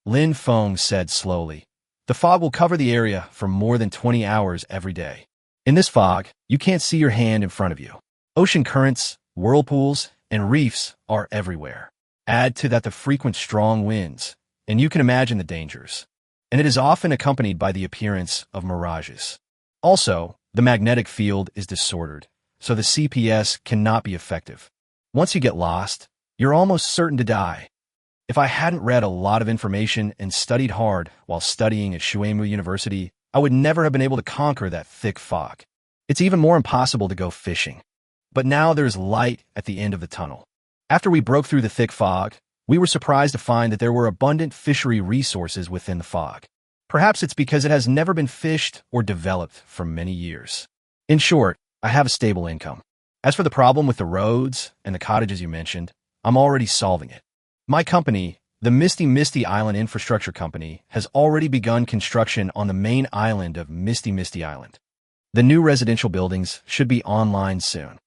Lin Feng said slowly, the fog will cover the area for more than 20 hours every day. In this fog, you can't see your hand in front of you. Ocean currents, whirlpools, and reefs are everywhere. Add to that the frequent strong winds, and you can imagine the dangers. And it is often accompanied by the appearance of mirages. Also, the magnetic field is disordered, so the CPS cannot be effective. Once you get lost, you're almost certain to die. If I hadn't read a lot of information and studied hard while studying at Shuemu University, I would never have been able to conquer that thick fog. It's even more impossible to go fishing. But now there's light at the end of the tunnel. After we broke through the thick fog, we were surprised to find that there were abundant fishery resources within the fog. Perhaps it's because it has never been fished or developed for many years. In short, I have a stable income. As for the problem with the roads and the cottages you mentioned, I'm already solving it. My company, the Misty Island Infrastructure Company, has already begun construction on the main island of Misty Island. The new residential buildings should be online soon.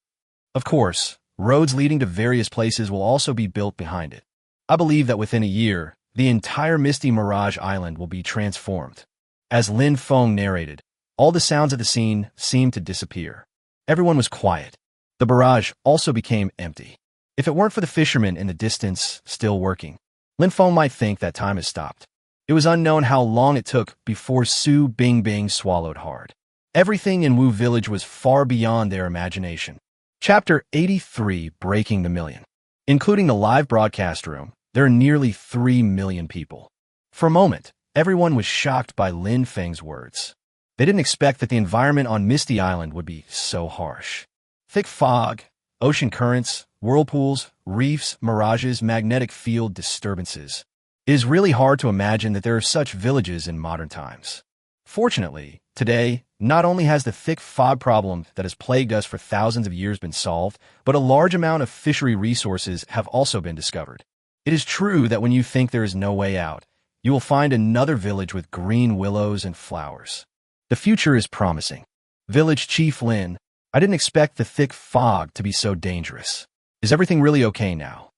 Of course, roads leading to various places will also be built behind it. I believe that within a year, the entire Misty Mirage Island will be transformed. As Lin Feng narrated, all the sounds of the scene seemed to disappear. Everyone was quiet. The barrage also became empty. If it weren't for the fishermen in the distance still working, Lin Feng might think that time has stopped. It was unknown how long it took before Su Bingbing swallowed hard. Everything in Wu Village was far beyond their imagination. Chapter 83, Breaking the Million. Including the live broadcast room, there are nearly 3 million people. For a moment, everyone was shocked by Lin Feng's words. They didn't expect that the environment on Misty Island would be so harsh. Thick fog, ocean currents, whirlpools, reefs, mirages, magnetic field disturbances. It is really hard to imagine that there are such villages in modern times. Fortunately, today, not only has the thick fog problem that has plagued us for thousands of years been solved, but a large amount of fishery resources have also been discovered. It is true that when you think there is no way out, you will find another village with green willows and flowers. The future is promising. Village Chief Lin, I didn't expect the thick fog to be so dangerous. Is everything really okay now?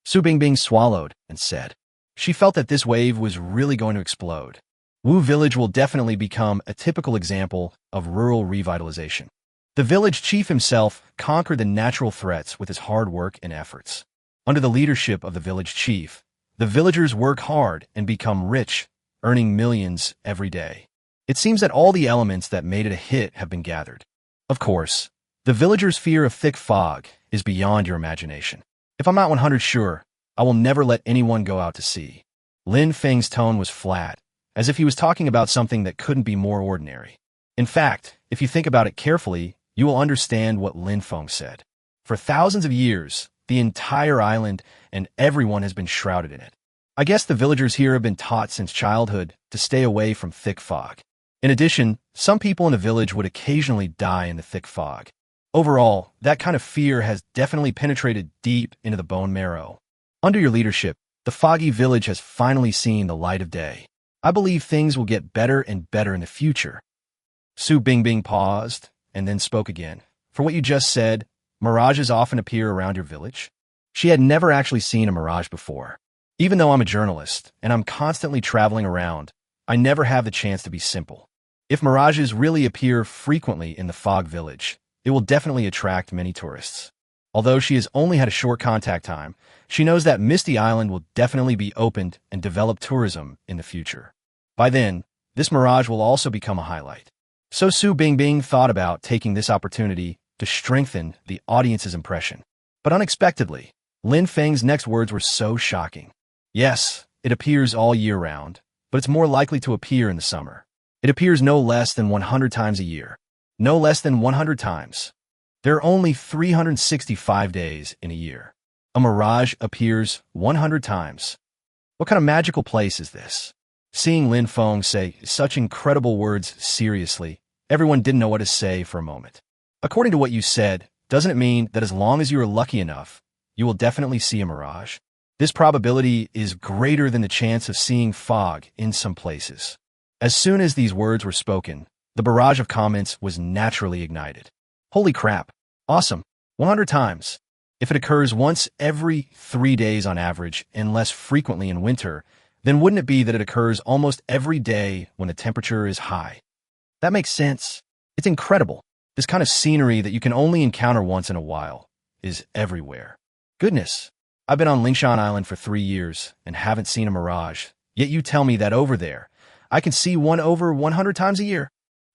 Su Bingbing swallowed and said. She felt that this wave was really going to explode. Wu Village will definitely become a typical example of rural revitalization. The village chief himself conquered the natural threats with his hard work and efforts. Under the leadership of the village chief, the villagers work hard and become rich, earning millions every day. It seems that all the elements that made it a hit have been gathered. Of course, the villagers' fear of thick fog is beyond your imagination. If I'm not 100% sure, I will never let anyone go out to sea. Lin Feng's tone was flat, as if he was talking about something that couldn't be more ordinary. In fact, if you think about it carefully, you will understand what Lin Feng said. For thousands of years, the entire island and everyone has been shrouded in it. I guess the villagers here have been taught since childhood to stay away from thick fog. In addition, some people in the village would occasionally die in the thick fog. Overall, that kind of fear has definitely penetrated deep into the bone marrow. Under your leadership, the foggy village has finally seen the light of day. I believe things will get better and better in the future. Su Bingbing paused and then spoke again. For what you just said, mirages often appear around your village. She had never actually seen a mirage before. Even though I'm a journalist and I'm constantly traveling around, I never have the chance to be simple. If mirages really appear frequently in the fog village, it will definitely attract many tourists. Although she has only had a short contact time, she knows that Misty Island will definitely be opened and develop tourism in the future. By then, this mirage will also become a highlight. So Su Bingbing thought about taking this opportunity to strengthen the audience's impression. But unexpectedly, Lin Feng's next words were so shocking. Yes, it appears all year round, but it's more likely to appear in the summer. It appears no less than 100 times a year. No less than 100 times. There are only 365 days in a year. A mirage appears 100 times. What kind of magical place is this? Seeing Lin Feng say such incredible words seriously, everyone didn't know what to say for a moment. According to what you said, doesn't it mean that as long as you are lucky enough, you will definitely see a mirage? This probability is greater than the chance of seeing fog in some places. As soon as these words were spoken, the barrage of comments was naturally ignited. Holy crap. Awesome. 100 times. If it occurs once every 3 days on average and less frequently in winter, then wouldn't it be that it occurs almost every day when the temperature is high? That makes sense. It's incredible. This kind of scenery that you can only encounter once in a while is everywhere. Goodness. I've been on Lingshan Island for 3 years and haven't seen a mirage, yet you tell me that over there, I can see one over 100 times a year.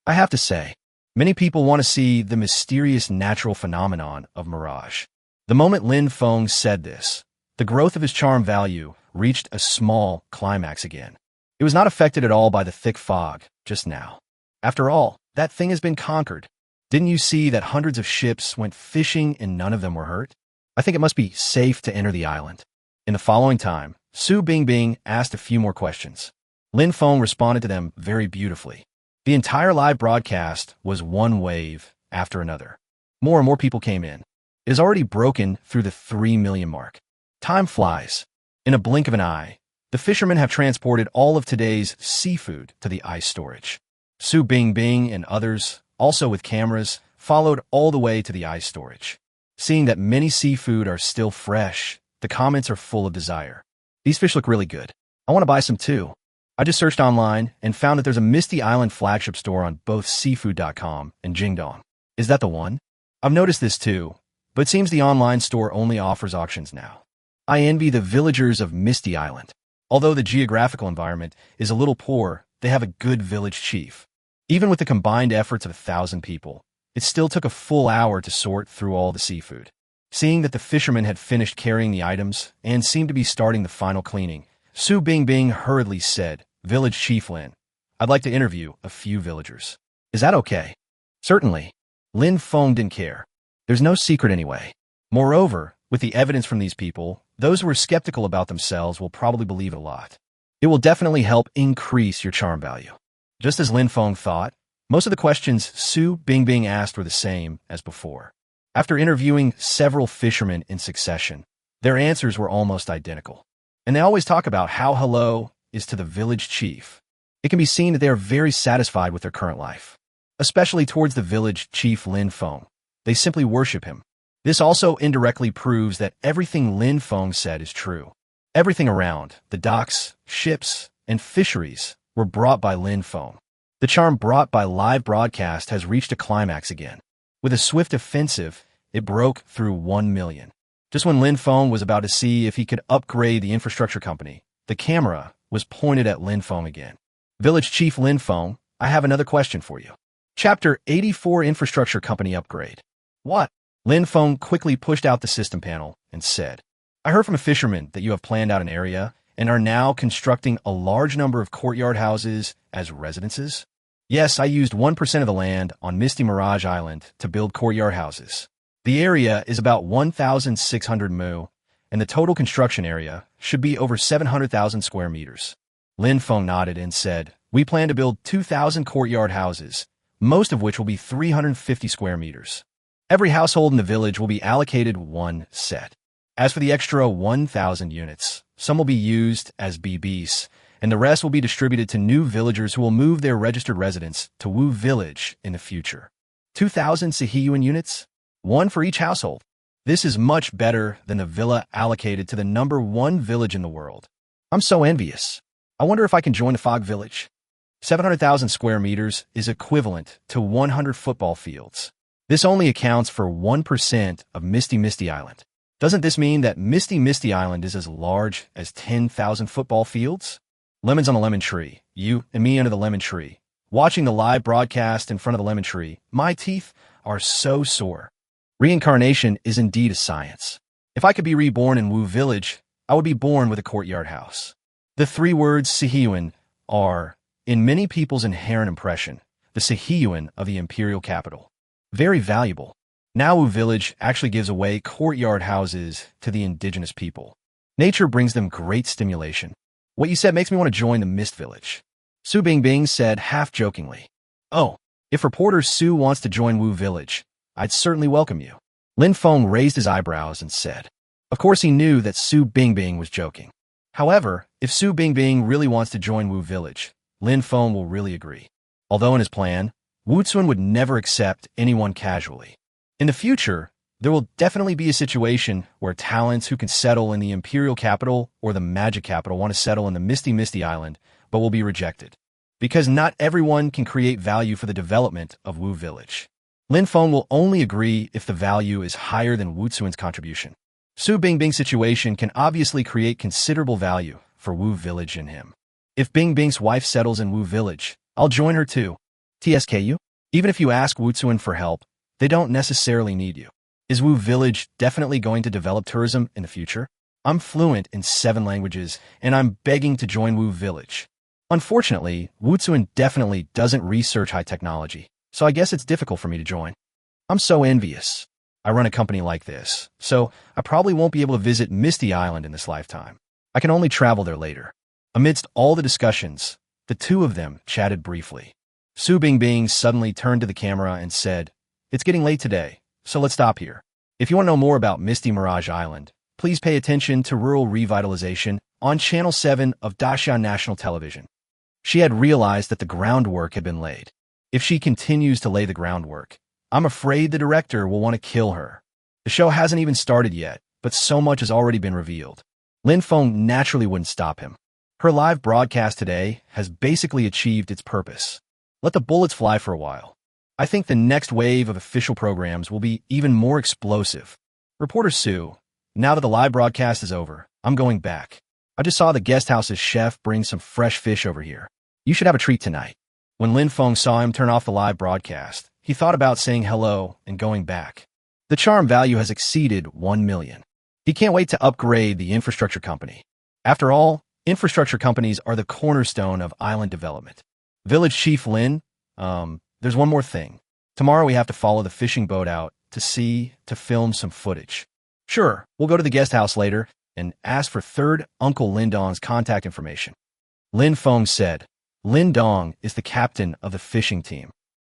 I have to say, many people want to see the mysterious natural phenomenon of mirage. The moment Lin Feng said this, the growth of his charm value reached a small climax again. It was not affected at all by the thick fog just now. After all, that thing has been conquered. Didn't you see that hundreds of ships went fishing and none of them were hurt? I think it must be safe to enter the island. In the following time, Su Bingbing asked a few more questions. Lin Feng responded to them very beautifully. The entire live broadcast was one wave after another. More and more people came in. It has already broken through the 3 million mark. Time flies. In a blink of an eye, the fishermen have transported all of today's seafood to the ice storage. Su Bingbing and others, also with cameras, followed all the way to the ice storage. Seeing that many seafood are still fresh, the comments are full of desire. These fish look really good. I want to buy some too. I just searched online and found that there's a Misty Island flagship store on both seafood.com and Jingdong. Is that the one? I've noticed this too, but it seems the online store only offers auctions now. I envy the villagers of Misty Island. Although the geographical environment is a little poor, they have a good village chief. Even with the combined efforts of 1,000 people, it still took a full hour to sort through all the seafood. Seeing that the fishermen had finished carrying the items and seemed to be starting the final cleaning, Su Bingbing hurriedly said, "Village Chief Lin, I'd like to interview a few villagers. Is that okay?" "Certainly." Lin Feng didn't care. There's no secret anyway. Moreover, with the evidence from these people, those who are skeptical about themselves will probably believe it a lot. It will definitely help increase your charm value. Just as Lin Feng thought, most of the questions Su Bingbing asked were the same as before. After interviewing several fishermen in succession, their answers were almost identical. And they always talk about how hello is to the village chief. It can be seen that they are very satisfied with their current life, especially towards the village chief Lin Feng. They simply worship him. This also indirectly proves that everything Lin Feng said is true. Everything around, the docks, ships, and fisheries, were brought by Lin Feng. The charm brought by live broadcast has reached a climax again. With a swift offensive, it broke through 1 million. Just when Lin Feng was about to see if he could upgrade the infrastructure company, the camera was pointed at Lin Feng again. Village Chief Lin Feng, I have another question for you. Chapter 84 Infrastructure Company Upgrade. What? Lin Feng quickly pushed out the system panel and said, I heard from a fisherman that you have planned out an area and are now constructing a large number of courtyard houses as residences? Yes, I used 1% of the land on Misty Mirage Island to build courtyard houses. The area is about 1,600 mu, and the total construction area should be over 700,000 square meters. Lin Feng nodded and said, we plan to build 2,000 courtyard houses, most of which will be 350 square meters. Every household in the village will be allocated one set. As for the extra 1,000 units, some will be used as BBs, and the rest will be distributed to new villagers who will move their registered residence to Wu Village in the future. 2,000 Sihiyuan units? One for each household. This is much better than the villa allocated to the #1 village in the world. I'm so envious. I wonder if I can join the Fog Village. 700,000 square meters is equivalent to 100 football fields. This only accounts for 1% of Misty Island. Doesn't this mean that Misty Island is as large as 10,000 football fields? Lemons on the lemon tree, you and me under the lemon tree. Watching the live broadcast in front of the lemon tree, my teeth are so sore. Reincarnation is indeed a science. If I could be reborn in Wu Village, I would be born with a courtyard house. The 3 words Sihiyuan are, in many people's inherent impression, the Sihiyuan of the imperial capital. Very valuable. Now Wu Village actually gives away courtyard houses to the indigenous people. Nature brings them great stimulation. What you said makes me want to join the Mist Village. Su Bingbing said half-jokingly. Oh, if reporter Su wants to join Wu Village, I'd certainly welcome you. Lin Feng raised his eyebrows and said. Of course he knew that Su Bingbing was joking. However, if Su Bingbing really wants to join Wu Village, Lin Feng will really agree. Although in his plan, Wu Tsun would never accept anyone casually. In the future, there will definitely be a situation where talents who can settle in the imperial capital or the magic capital want to settle in the Misty Island, but will be rejected. Because not everyone can create value for the development of Wu Village. Lin Feng will only agree if the value is higher than Wu Tsun's contribution. Su Bingbing's situation can obviously create considerable value for Wu Village and him. If Bingbing's wife settles in Wu Village, I'll join her too. TSKU? Even if you ask Wu Tsun for help, they don't necessarily need you. Is Wu Village definitely going to develop tourism in the future? I'm fluent in 7 languages, and I'm begging to join Wu Village. Unfortunately, Wu Tsun definitely doesn't research high technology, so I guess it's difficult for me to join. I'm so envious. I run a company like this, so I probably won't be able to visit Misty Island in this lifetime. I can only travel there later. Amidst all the discussions, the 2 of them chatted briefly. Su Bingbing suddenly turned to the camera and said, It's getting late today, so let's stop here. If you want to know more about Misty Mirage Island, please pay attention to Rural Revitalization on Channel 7 of Dashan National Television. She had realized that the groundwork had been laid. If she continues to lay the groundwork, I'm afraid the director will want to kill her. The show hasn't even started yet, but so much has already been revealed. Lin Feng naturally wouldn't stop him. Her live broadcast today has basically achieved its purpose. Let the bullets fly for a while. I think the next wave of official programs will be even more explosive. Reporter Sue, now that the live broadcast is over, I'm going back. I just saw the guest house's chef bring some fresh fish over here. You should have a treat tonight. When Lin Feng saw him turn off the live broadcast, he thought about saying hello and going back. The charm value has exceeded 1 million. He can't wait to upgrade the infrastructure company. After all, infrastructure companies are the cornerstone of island development. Village Chief Lin, there's one more thing. Tomorrow we have to follow the fishing boat out to film some footage. Sure, we'll go to the guest house later and ask for third Uncle Lin Dong's contact information. Lin Feng said. Lin Dong is the captain of the fishing team.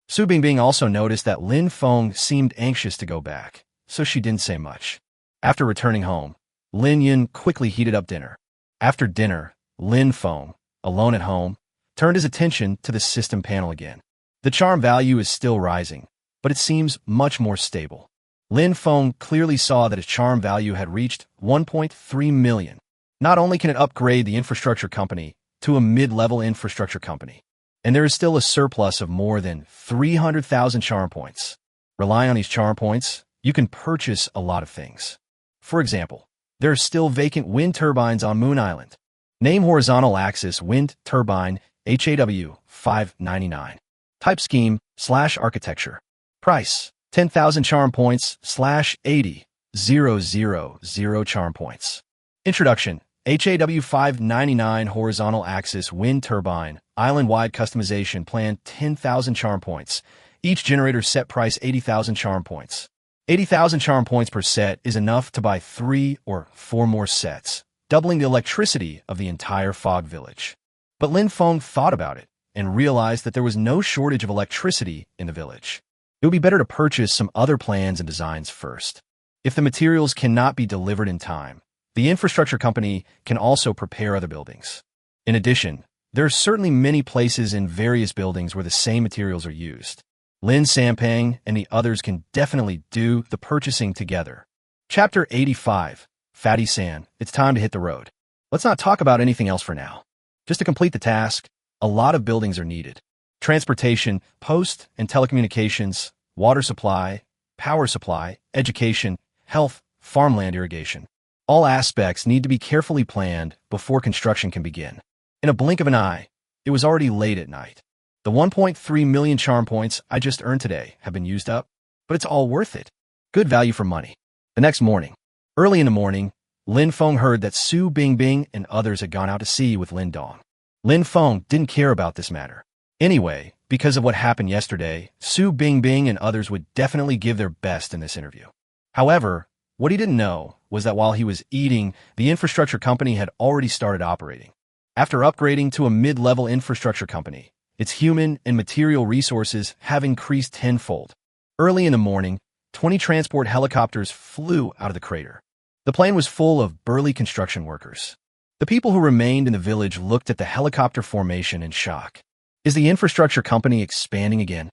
Su Bingbing also noticed that Lin Feng seemed anxious to go back, so she didn't say much. After returning home, Lin Yin quickly heated up dinner. After dinner, Lin Feng, alone at home, turned his attention to the system panel again. The charm value is still rising, but it seems much more stable. Lin Feng clearly saw that his charm value had reached 1.3 million. Not only can it upgrade the infrastructure company to a mid-level infrastructure company, and there is still a surplus of more than 300,000 charm points. Relying on these charm points, you can purchase a lot of things. For example, there are still vacant wind turbines on Moon Island. Name horizontal axis wind turbine HAW 599. Type scheme /architecture. Price 10,000 charm points /80,000 charm points. Introduction. HAW 599 horizontal axis wind turbine island-wide customization plan 10,000 charm points. Each generator set price 80,000 charm points. 80,000 charm points per set is enough to buy 3 or 4 more sets, doubling the electricity of the entire fog village. But Lin Feng thought about it and realized that there was no shortage of electricity in the village. It would be better to purchase some other plans and designs first. If the materials cannot be delivered in time, the infrastructure company can also prepare other buildings. In addition, there are certainly many places in various buildings where the same materials are used. Lin Sampang and the others can definitely do the purchasing together. Chapter 85. Fatty San, it's time to hit the road. Let's not talk about anything else for now. Just to complete the task, a lot of buildings are needed. Transportation, post and telecommunications, water supply, power supply, education, health, farmland irrigation. All aspects need to be carefully planned before construction can begin. In a blink of an eye, it was already late at night. The 1.3 million charm points I just earned today have been used up, but it's all worth it. Good value for money. The next morning, early in the morning, Lin Feng heard that Su Bingbing and others had gone out to sea with Lin Dong. Lin Feng didn't care about this matter. Anyway, because of what happened yesterday, Su Bingbing and others would definitely give their best in this interview. However, what he didn't know was that while he was eating, the infrastructure company had already started operating. After upgrading to a mid-level infrastructure company, its human and material resources have increased tenfold. Early in the morning, 20 transport helicopters flew out of the crater. The plane was full of burly construction workers. The people who remained in the village looked at the helicopter formation in shock. Is the infrastructure company expanding again?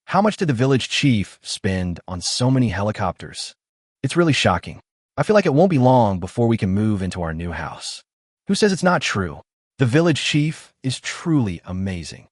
How much did the village chief spend on so many helicopters? It's really shocking. I feel like it won't be long before we can move into our new house. Who says it's not true? The village chief is truly amazing.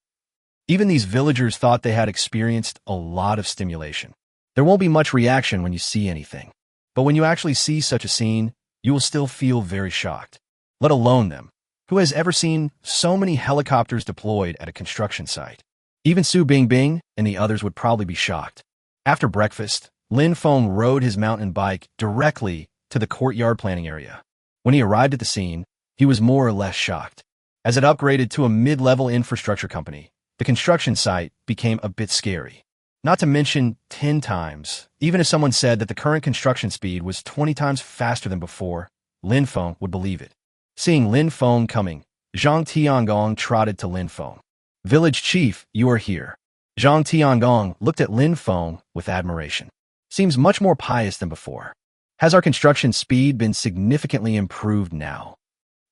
Even these villagers thought they had experienced a lot of stimulation. There won't be much reaction when you see anything. But when you actually see such a scene, you will still feel very shocked. Let alone them. Who has ever seen so many helicopters deployed at a construction site? Even Su Bingbing and the others would probably be shocked. After breakfast, Lin Feng rode his mountain bike directly to the courtyard planning area. When he arrived at the scene, he was more or less shocked. As it upgraded to a mid-level infrastructure company, the construction site became a bit scary. Not to mention 10 times. Even if someone said that the current construction speed was 20 times faster than before, Lin Feng would believe it. Seeing Lin Feng coming, Zhang Tiangong trotted to Lin Feng. Village chief, you are here. Zhang Tiangong looked at Lin Feng with admiration. Seems much more pious than before. Has our construction speed been significantly improved now?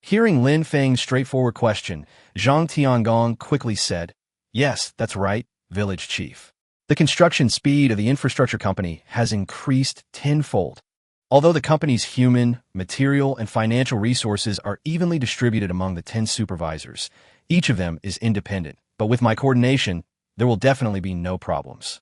Hearing Lin Feng's straightforward question, Zhang Tiangong quickly said, Yes, that's right, village chief. The construction speed of the infrastructure company has increased tenfold. Although the company's human, material, and financial resources are evenly distributed among the 10 supervisors, each of them is independent, but with my coordination, there will definitely be no problems.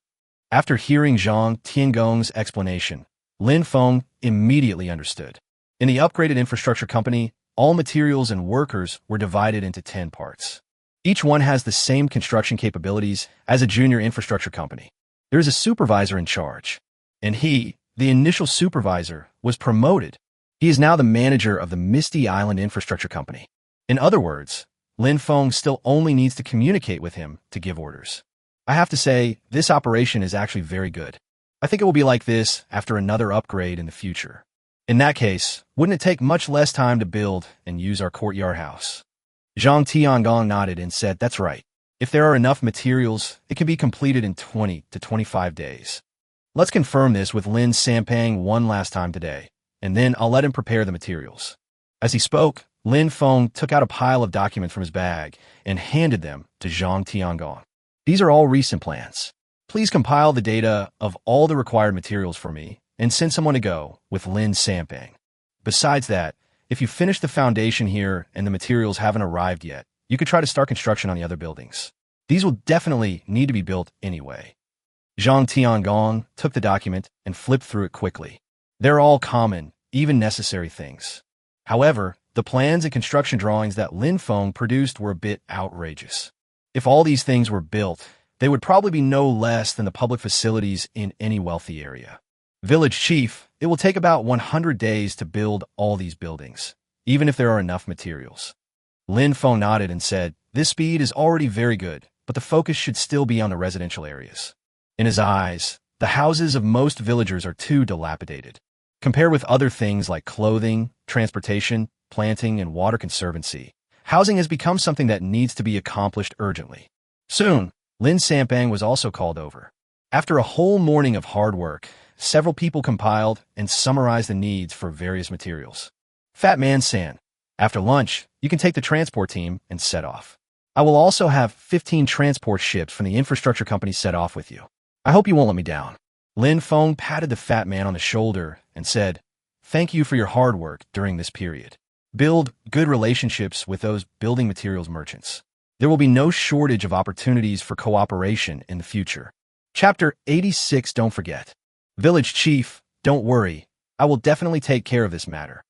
After hearing Zhang Tiangong's explanation, Lin Feng immediately understood. In the upgraded infrastructure company, all materials and workers were divided into 10 parts. Each one has the same construction capabilities as a junior infrastructure company. There is a supervisor in charge, and he, the initial supervisor, was promoted. He is now the manager of the Misty Island Infrastructure Company. In other words, Lin Feng still only needs to communicate with him to give orders. I have to say, this operation is actually very good. I think it will be like this after another upgrade in the future. In that case, wouldn't it take much less time to build and use our courtyard house? Zhang Tiangong nodded and said, that's right. If there are enough materials, it can be completed in 20 to 25 days. Let's confirm this with Lin Sampang one last time today, and then I'll let him prepare the materials. As he spoke, Lin Feng took out a pile of documents from his bag and handed them to Zhang Tiangong. These are all recent plans. Please compile the data of all the required materials for me and send someone to go with Lin Sampang. Besides that, if you finish the foundation here and the materials haven't arrived yet, you could try to start construction on the other buildings. These will definitely need to be built anyway. Zhang Tiangong took the document and flipped through it quickly. They're all common, even necessary things. However, the plans and construction drawings that Lin Feng produced were a bit outrageous. If all these things were built, they would probably be no less than the public facilities in any wealthy area. Village Chief, it will take about 100 days to build all these buildings, even if there are enough materials. Lin Feng nodded and said, this speed is already very good, but the focus should still be on the residential areas. In his eyes, the houses of most villagers are too dilapidated. Compared with other things like clothing, transportation, planting, and water conservancy, housing has become something that needs to be accomplished urgently. Soon, Lin Sampang was also called over. After a whole morning of hard work, several people compiled and summarized the needs for various materials. Fat Man San, after lunch, you can take the transport team and set off. I will also have 15 transport ships from the infrastructure company set off with you. I hope you won't let me down. Lin Feng patted the fat man on the shoulder and said, thank you for your hard work during this period. Build good relationships with those building materials merchants. There will be no shortage of opportunities for cooperation in the future. Chapter 86. Don't forget. Village Chief, don't worry. I will definitely take care of this matter.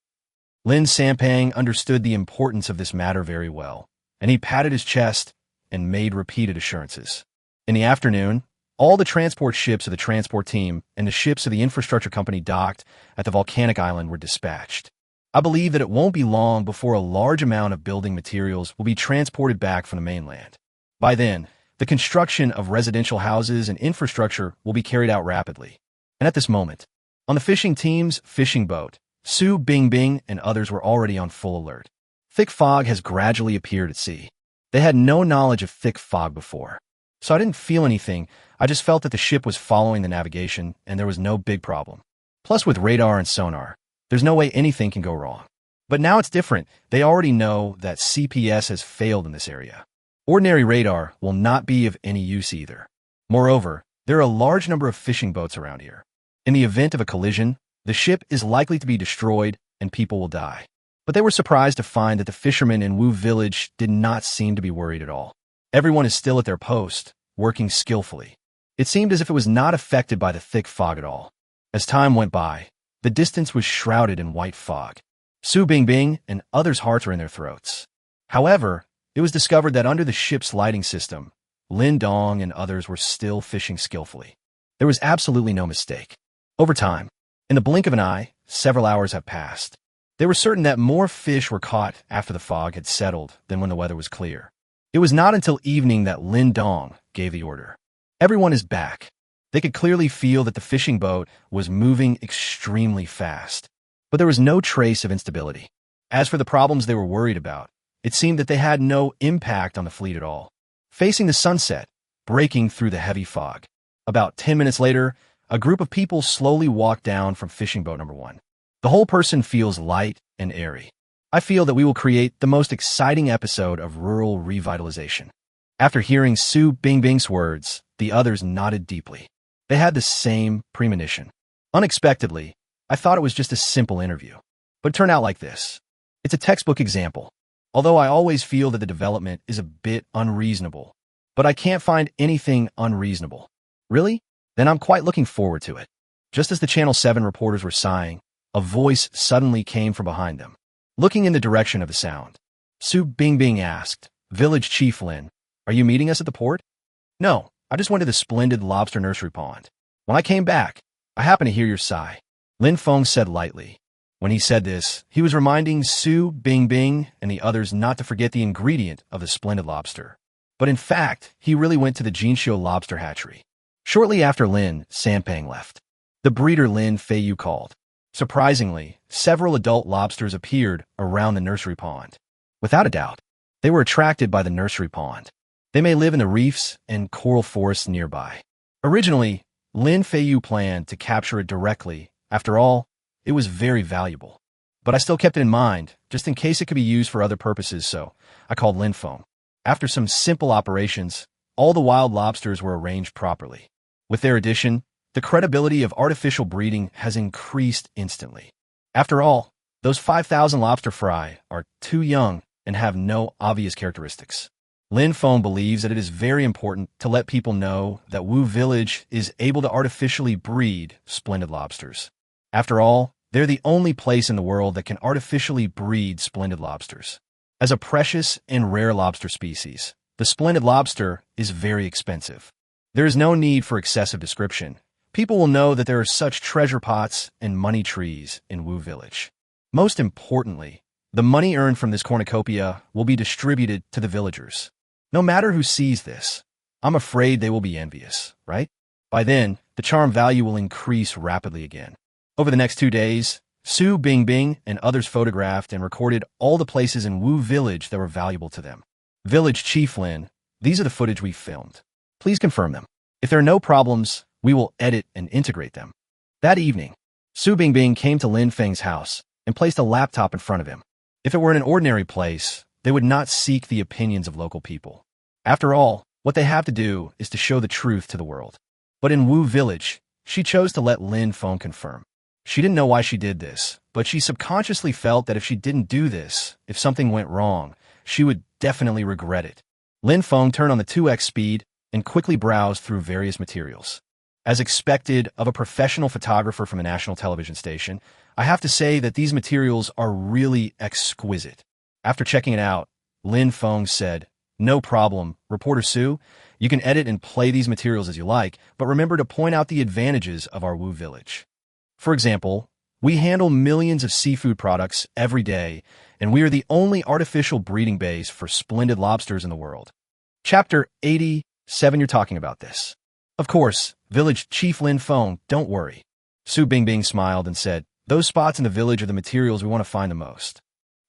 Lin Sampang understood the importance of this matter very well, and he patted his chest and made repeated assurances. In the afternoon, all the transport ships of the transport team and the ships of the infrastructure company docked at the volcanic island were dispatched. I believe that it won't be long before a large amount of building materials will be transported back from the mainland. By then, the construction of residential houses and infrastructure will be carried out rapidly. And at this moment, on the fishing team's fishing boat, Su Bingbing and others were already on full alert. Thick fog has gradually appeared at sea. They had no knowledge of thick fog before, so I didn't feel anything. I just felt that the ship was following the navigation and there was no big problem. Plus, with radar and sonar, there's no way anything can go wrong. But now it's different. They already know that CPS has failed in this area. Ordinary radar will not be of any use either. Moreover, there are a large number of fishing boats around here. In the event of a collision, the ship is likely to be destroyed and people will die. But they were surprised to find that the fishermen in Wu Village did not seem to be worried at all. Everyone is still at their post, working skillfully. It seemed as if it was not affected by the thick fog at all. As time went by, the distance was shrouded in white fog. Su Bingbing and others' hearts were in their throats. However, it was discovered that under the ship's lighting system, Lin Dong and others were still fishing skillfully. There was absolutely no mistake. Over time, in the blink of an eye, several hours have passed. They were certain that more fish were caught after the fog had settled than when the weather was clear. It was not until evening that Lin Dong gave the order. Everyone is back. They could clearly feel that the fishing boat was moving extremely fast, but there was no trace of instability. As for the problems they were worried about, it seemed that they had no impact on the fleet at all. Facing the sunset, breaking through the heavy fog. About 10 minutes later, a group of people slowly walked down from fishing boat number 1. The whole person feels light and airy. I feel that we will create the most exciting episode of rural revitalization. After hearing Su Bingbing's words, the others nodded deeply. They had the same premonition. Unexpectedly, I thought it was just a simple interview. But it turned out like this. It's a textbook example. Although I always feel that the development is a bit unreasonable. But I can't find anything unreasonable. Really? Then I'm quite looking forward to it. Just as the Channel 7 reporters were sighing, a voice suddenly came from behind them. Looking in the direction of the sound, Su Bingbing asked, "Village Chief Lin, are you meeting us at the port?" "No, I just went to the splendid lobster nursery pond. When I came back, I happened to hear your sigh," Lin Feng said lightly. When he said this, he was reminding Su Bingbing and the others not to forget the ingredient of the splendid lobster. But in fact, he really went to the Jinxiu lobster hatchery. Shortly after Lin Sanpang left, the breeder Lin Feiyu called. Surprisingly, several adult lobsters appeared around the nursery pond. Without a doubt, they were attracted by the nursery pond. They may live in the reefs and coral forests nearby. Originally, Lin Feiyu planned to capture it directly. After all, it was very valuable. But I still kept it in mind, just in case it could be used for other purposes, so I called Lin Feng. After some simple operations, all the wild lobsters were arranged properly. With their addition, the credibility of artificial breeding has increased instantly. After all, those 5,000 lobster fry are too young and have no obvious characteristics. Lin Feng believes that it is very important to let people know that Wu Village is able to artificially breed splendid lobsters. After all, they're the only place in the world that can artificially breed splendid lobsters. As a precious and rare lobster species, the splendid lobster is very expensive. There is no need for excessive description. People will know that there are such treasure pots and money trees in Wu Village. Most importantly, the money earned from this cornucopia will be distributed to the villagers. No matter who sees this, I'm afraid they will be envious, right? By then, the charm value will increase rapidly again. Over the next 2 days, Su Bingbing and others photographed and recorded all the places in Wu Village that were valuable to them. Village Chief Lin, these are the footage we filmed. Please confirm them. If there are no problems, we will edit and integrate them. That evening, Su Bingbing came to Lin Feng's house and placed a laptop in front of him. If it were in an ordinary place, they would not seek the opinions of local people. After all, what they have to do is to show the truth to the world. But in Wu Village, she chose to let Lin Feng confirm. She didn't know why she did this, but she subconsciously felt that if she didn't do this, if something went wrong, she would definitely regret it. Lin Feng turned on the 2x speed and quickly browsed through various materials. As expected of a professional photographer from a national television station, I have to say that these materials are really exquisite. After checking it out, Lin Feng said, "No problem, Reporter Su. You can edit and play these materials as you like, but remember to point out the advantages of our Wu Village. For example, we handle millions of seafood products every day, and we are the only artificial breeding base for splendid lobsters in the world." Chapter 87, you're talking about this. Of course, Village Chief Lin Feng, don't worry. Su Bingbing smiled and said, "Those spots in the village are the materials we want to find the most."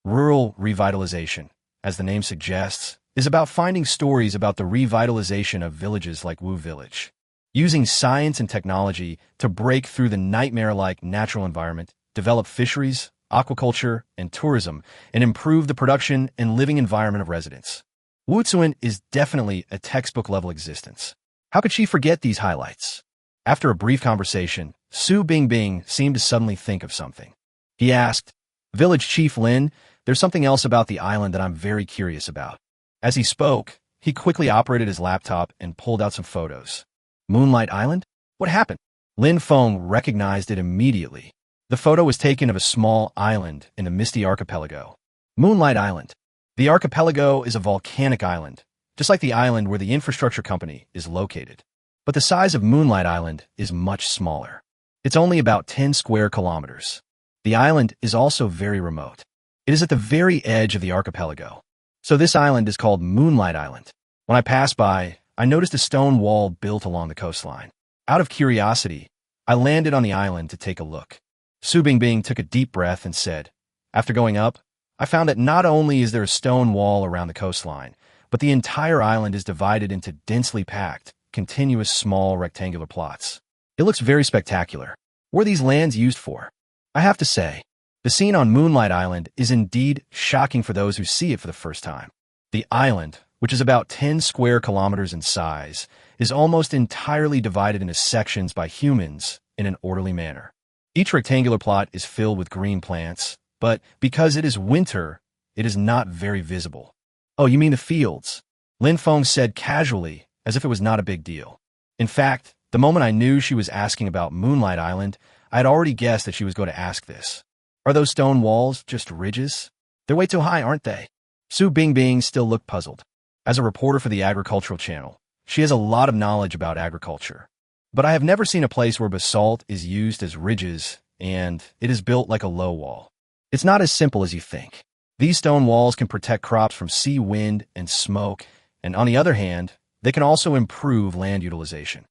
Rural revitalization, as the name suggests, is about finding stories about the revitalization of villages like Wu Village. Using science and technology to break through the nightmare-like natural environment, develop fisheries, aquaculture, and tourism, and improve the production and living environment of residents. Wu Tsuan is definitely a textbook-level existence. How could she forget these highlights? After a brief conversation, Su Bingbing seemed to suddenly think of something. He asked, "Village Chief Lin, there's something else about the island that I'm very curious about." As he spoke, he quickly operated his laptop and pulled out some photos. Moonlight Island? What happened? Lin Feng recognized it immediately. The photo was taken of a small island in the misty archipelago. Moonlight Island. The archipelago is a volcanic island, just like the island where the infrastructure company is located. But the size of Moonlight Island is much smaller. It's only about 10 square kilometers. The island is also very remote. It is at the very edge of the archipelago. So this island is called Moonlight Island. When I passed by, I noticed a stone wall built along the coastline. Out of curiosity, I landed on the island to take a look. Su Bingbing took a deep breath and said, "After going up, I found that not only is there a stone wall around the coastline, but the entire island is divided into densely packed, continuous small rectangular plots. It looks very spectacular. What are these lands used for?" I have to say, the scene on Moonlight Island is indeed shocking for those who see it for the first time. The island, which is about 10 square kilometers in size, is almost entirely divided into sections by humans in an orderly manner. Each rectangular plot is filled with green plants, but because it is winter, it is not very visible. Oh, you mean the fields? Lin Feng said casually, as if it was not a big deal. In fact, the moment I knew she was asking about Moonlight Island, I had already guessed that she was going to ask this. Are those stone walls just ridges? They're way too high, aren't they? Su Bingbing still looked puzzled. As a reporter for the Agricultural Channel, she has a lot of knowledge about agriculture. But I have never seen a place where basalt is used as ridges and it is built like a low wall. It's not as simple as you think. These stone walls can protect crops from sea wind and smoke, and on the other hand, they can also improve land utilization.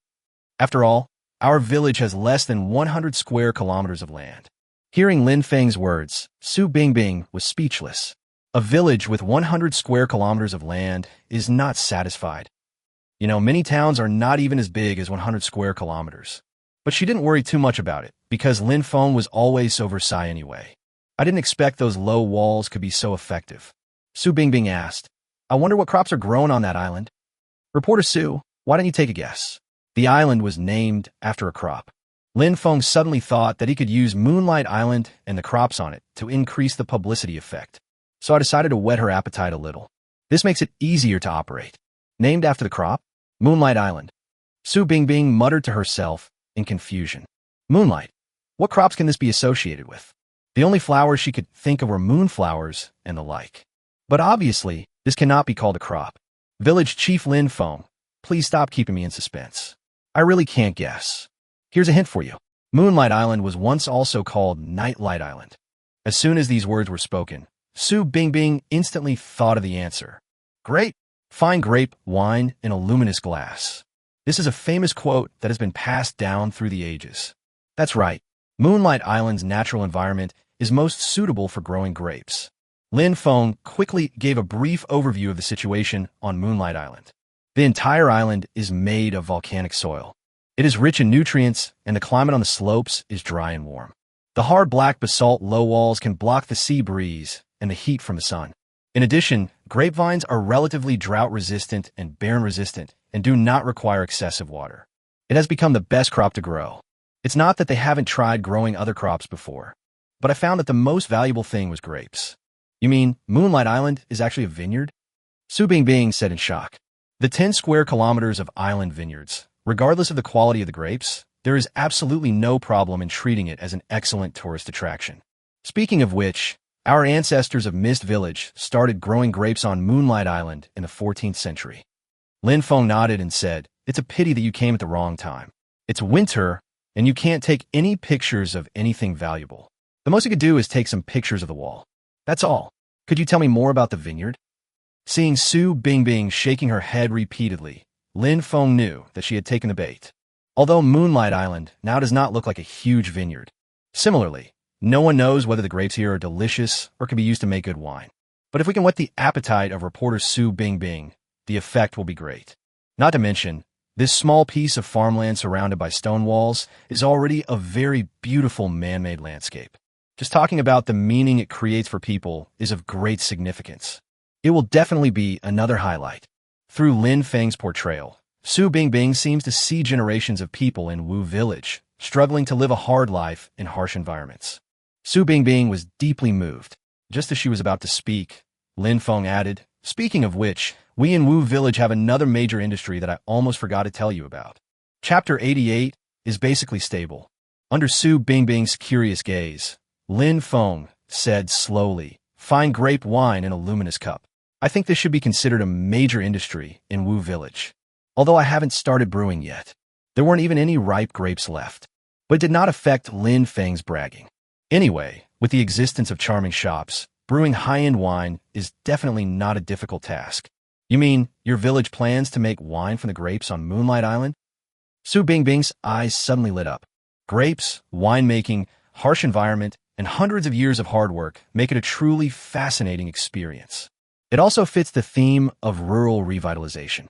After all, our village has less than 100 square kilometers of land. Hearing Lin Feng's words, Su Bingbing was speechless. A village with 100 square kilometers of land is not satisfied. You know, many towns are not even as big as 100 square kilometers. But she didn't worry too much about it, because Lin Feng was always so Versailles anyway. I didn't expect those low walls could be so effective. Su Bingbing asked, I wonder what crops are grown on that island? Reporter Su, why don't you take a guess? The island was named after a crop. Lin Feng suddenly thought that he could use Moonlight Island and the crops on it to increase the publicity effect. So I decided to whet her appetite a little. This makes it easier to operate. Named after the crop? Moonlight Island. Su Bingbing muttered to herself in confusion. Moonlight? What crops can this be associated with? The only flowers she could think of were moonflowers and the like. But obviously, this cannot be called a crop. Village Chief Lin Feng, please stop keeping me in suspense. I really can't guess. Here's a hint for you. Moonlight Island was once also called Nightlight Island. As soon as these words were spoken, Su Bingbing instantly thought of the answer. Great! Fine grape wine in a luminous glass. This is a famous quote that has been passed down through the ages. That's right. Moonlight Island's natural environment is most suitable for growing grapes. Lin Feng quickly gave a brief overview of the situation on Moonlight Island. The entire island is made of volcanic soil. It is rich in nutrients, and the climate on the slopes is dry and warm. The hard black basalt low walls can block the sea breeze and the heat from the sun. In addition, grapevines are relatively drought-resistant and barren-resistant and do not require excessive water. It has become the best crop to grow. It's not that they haven't tried growing other crops before, but I found that the most valuable thing was grapes. You mean Moonlight Island is actually a vineyard? Su Bingbing said in shock. The 10 square kilometers of island vineyards, regardless of the quality of the grapes, there is absolutely no problem in treating it as an excellent tourist attraction. Speaking of which, our ancestors of Mist Village started growing grapes on Moonlight Island in the 14th century. Lin Feng nodded and said, It's a pity that you came at the wrong time. It's winter, and you can't take any pictures of anything valuable. The most you could do is take some pictures of the wall. That's all. Could you tell me more about the vineyard? Seeing Su Bingbing shaking her head repeatedly, Lin Feng knew that she had taken the bait. Although Moonlight Island now does not look like a huge vineyard. Similarly, no one knows whether the grapes here are delicious or can be used to make good wine. But if we can whet the appetite of reporter Su Bingbing, the effect will be great. Not to mention, this small piece of farmland surrounded by stone walls is already a very beautiful man-made landscape. Just talking about the meaning it creates for people is of great significance. It will definitely be another highlight. Through Lin Feng's portrayal, Su Bingbing seems to see generations of people in Wu Village struggling to live a hard life in harsh environments. Su Bingbing was deeply moved. Just as she was about to speak, Lin Feng added, Speaking of which, we in Wu Village have another major industry that I almost forgot to tell you about. Chapter 88 is basically stable. Under Su Bingbing's curious gaze, Lin Feng said slowly, Fine grape wine in a luminous cup. I think this should be considered a major industry in Wu Village. Although I haven't started brewing yet. There weren't even any ripe grapes left. But it did not affect Lin Feng's bragging. Anyway, with the existence of charming shops, brewing high-end wine is definitely not a difficult task. You mean your village plans to make wine from the grapes on Moonlight Island? Su Bingbing's eyes suddenly lit up. Grapes, winemaking, harsh environment, and hundreds of years of hard work make it a truly fascinating experience. It also fits the theme of rural revitalization.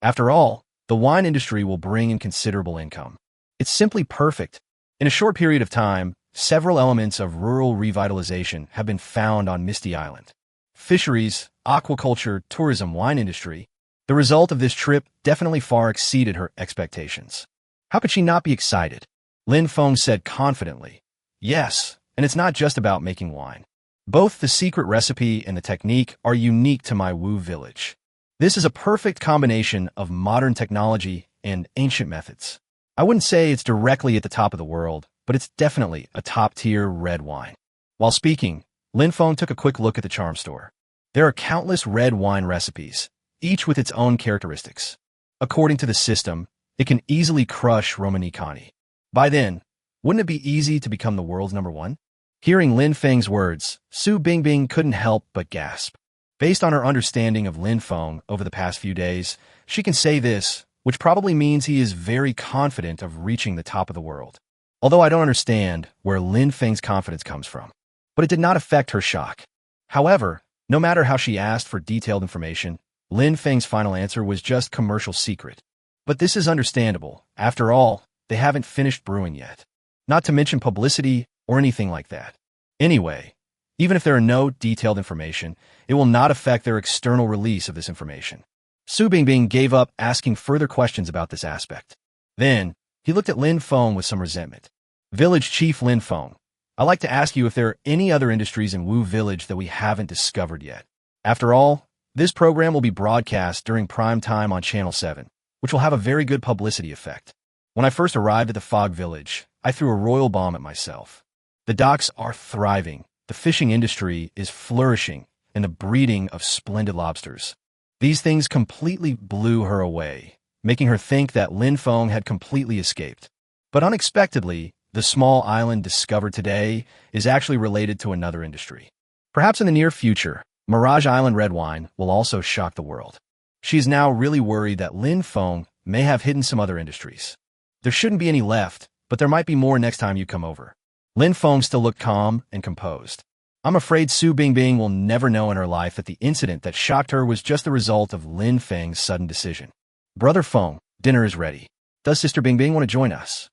After all, the wine industry will bring in considerable income. It's simply perfect. In a short period of time, several elements of rural revitalization have been found on Misty Island. Fisheries, aquaculture, tourism, wine industry. The result of this trip definitely far exceeded her expectations. How could she not be excited? Lin Feng said confidently, Yes, and it's not just about making wine. Both the secret recipe and the technique are unique to my Wu village. This is a perfect combination of modern technology and ancient methods. I wouldn't say it's directly at the top of the world, but it's definitely a top-tier red wine. While speaking, Lin Feng took a quick look at the charm store. There are countless red wine recipes, each with its own characteristics. According to the system, it can easily crush Romanicani. By then, wouldn't it be easy to become the world's #1? Hearing Lin Feng's words, Su Bingbing couldn't help but gasp. Based on her understanding of Lin Feng over the past few days, she can say this, which probably means he is very confident of reaching the top of the world. Although I don't understand where Lin Feng's confidence comes from. But it did not affect her shock. However, no matter how she asked for detailed information, Lin Feng's final answer was just commercial secret. But this is understandable. After all, they haven't finished brewing yet. Not to mention publicity or anything like that. Anyway, even if there are no detailed information, it will not affect their external release of this information. Su Bingbing gave up asking further questions about this aspect. Then, he looked at Lin Feng with some resentment. Village Chief Lin Feng, I'd like to ask you if there are any other industries in Wu Village that we haven't discovered yet. After all, this program will be broadcast during prime time on Channel 7, which will have a very good publicity effect. When I first arrived at the Fog Village, I threw a royal bomb at myself. The docks are thriving, the fishing industry is flourishing, and the breeding of splendid lobsters. These things completely blew her away, making her think that Lin Feng had completely escaped. But unexpectedly, the small island discovered today is actually related to another industry. Perhaps in the near future, Mirage Island red wine will also shock the world. She is now really worried that Lin Feng may have hidden some other industries. There shouldn't be any left, but there might be more next time you come over. Lin Feng still looked calm and composed. I'm afraid Su Bingbing will never know in her life that the incident that shocked her was just the result of Lin Feng's sudden decision. Brother Feng, dinner is ready. Does Sister Bingbing want to join us?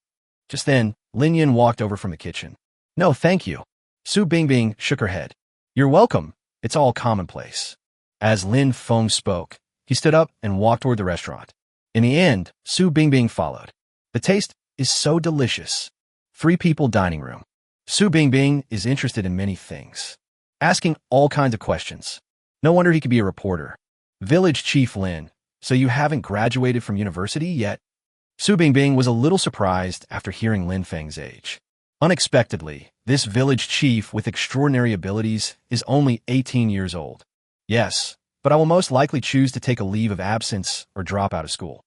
Just then, Lin Yin walked over from the kitchen. No, thank you. Su Bingbing shook her head. You're welcome. It's all commonplace. As Lin Feng spoke, he stood up and walked toward the restaurant. In the end, Su Bingbing followed. The taste is so delicious. 3 people dining room. Su Bingbing is interested in many things, asking all kinds of questions. No wonder he could be a reporter. Village Chief Lin, so you haven't graduated from university yet? Su Bingbing was a little surprised after hearing Lin Feng's age. Unexpectedly, this village chief with extraordinary abilities is only 18 years old. Yes, but I will most likely choose to take a leave of absence or drop out of school.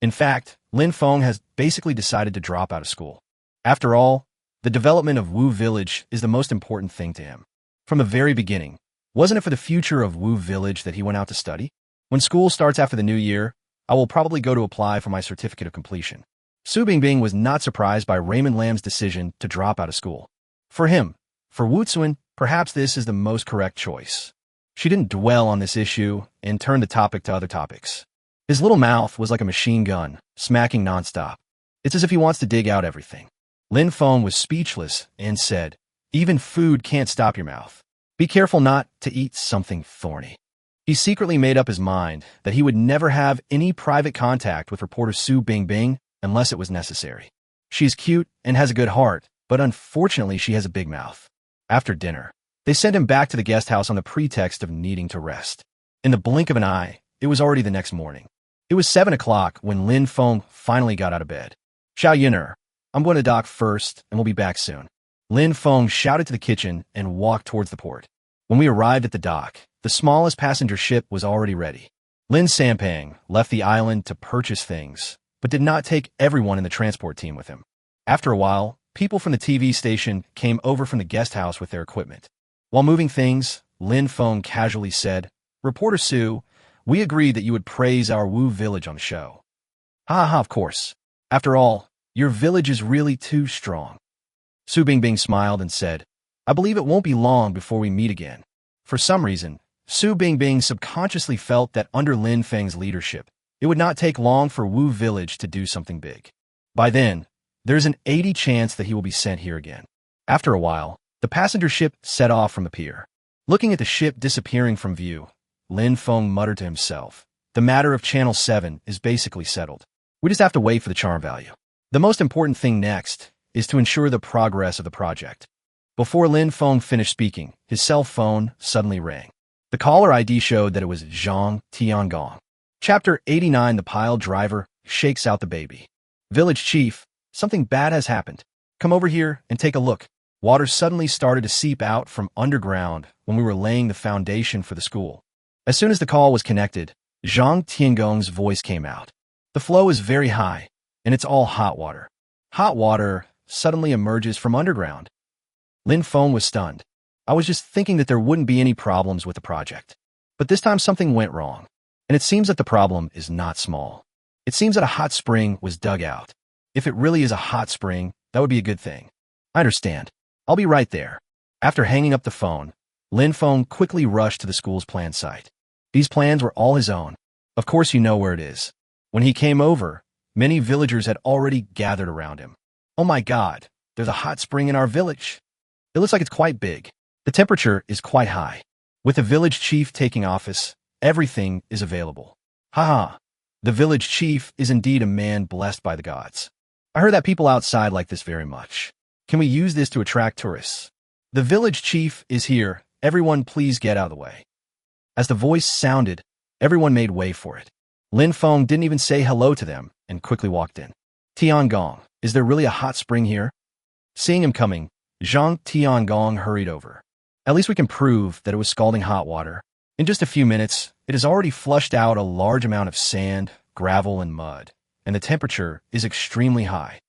In fact, Lin Feng has basically decided to drop out of school. After all, the development of Wu Village is the most important thing to him. From the very beginning, wasn't it for the future of Wu Village that he went out to study? When school starts after the new year, I will probably go to apply for my certificate of completion. Su Bingbing was not surprised by Raymond Lam's decision to drop out of school. For him, for Wu Tsuan, perhaps this is the most correct choice. She didn't dwell on this issue and turned the topic to other topics. His little mouth was like a machine gun, smacking nonstop. It's as if he wants to dig out everything. Lin Feng was speechless and said, even food can't stop your mouth. Be careful not to eat something thorny. He secretly made up his mind that he would never have any private contact with reporter Su Bingbing unless it was necessary. She's cute and has a good heart, but unfortunately she has a big mouth. After dinner, they sent him back to the guest house on the pretext of needing to rest. In the blink of an eye, it was already the next morning. It was 7 o'clock when Lin Feng finally got out of bed. Xiao Yin'er, I'm going to dock first, and we'll be back soon. Lin Feng shouted to the kitchen and walked towards the port. When we arrived at the dock, the smallest passenger ship was already ready. Lin Sampang left the island to purchase things, but did not take everyone in the transport team with him. After a while, people from the TV station came over from the guest house with their equipment. While moving things, Lin Feng casually said, Reporter Su, we agreed that you would praise our Wu Village on the show. Ha ha, of course. After all, your village is really too strong. Su Bingbing smiled and said, I believe it won't be long before we meet again. For some reason, Su Bingbing subconsciously felt that under Lin Feng's leadership, it would not take long for Wu Village to do something big. By then, there's an 80% chance that he will be sent here again. After a while, the passenger ship set off from the pier. Looking at the ship disappearing from view, Lin Feng muttered to himself, the matter of Channel 7 is basically settled. We just have to wait for the charm value. The most important thing next is to ensure the progress of the project. Before Lin Feng finished speaking, his cell phone suddenly rang. The caller ID showed that it was Zhang Tiangong. Chapter 89. The pile driver shakes out the baby. Village chief, something bad has happened. Come over here and take a look. Water suddenly started to seep out from underground when we were laying the foundation for the school. As soon as the call was connected, Zhang Tiangong's voice came out. The flow is very high, and it's all hot water. Hot water suddenly emerges from underground. Lin Feng was stunned. I was just thinking that there wouldn't be any problems with the project. But this time something went wrong, and it seems that the problem is not small. It seems that a hot spring was dug out. If it really is a hot spring, that would be a good thing. I understand. I'll be right there. After hanging up the phone, Lin Feng quickly rushed to the school's plan site. These plans were all his own. Of course you know where it is. When he came over, many villagers had already gathered around him. Oh my God, there's a hot spring in our village. It looks like it's quite big. The temperature is quite high. With the village chief taking office, everything is available. Haha, the village chief is indeed a man blessed by the gods. I heard that people outside like this very much. Can we use this to attract tourists? The village chief is here. Everyone please get out of the way. As the voice sounded, everyone made way for it. Lin Feng didn't even say hello to them and quickly walked in. Tiangong, is there really a hot spring here? Seeing him coming, Zhang Tiangong hurried over. At least we can prove that it was scalding hot water. In just a few minutes, it has already flushed out a large amount of sand, gravel, and mud, and the temperature is extremely high.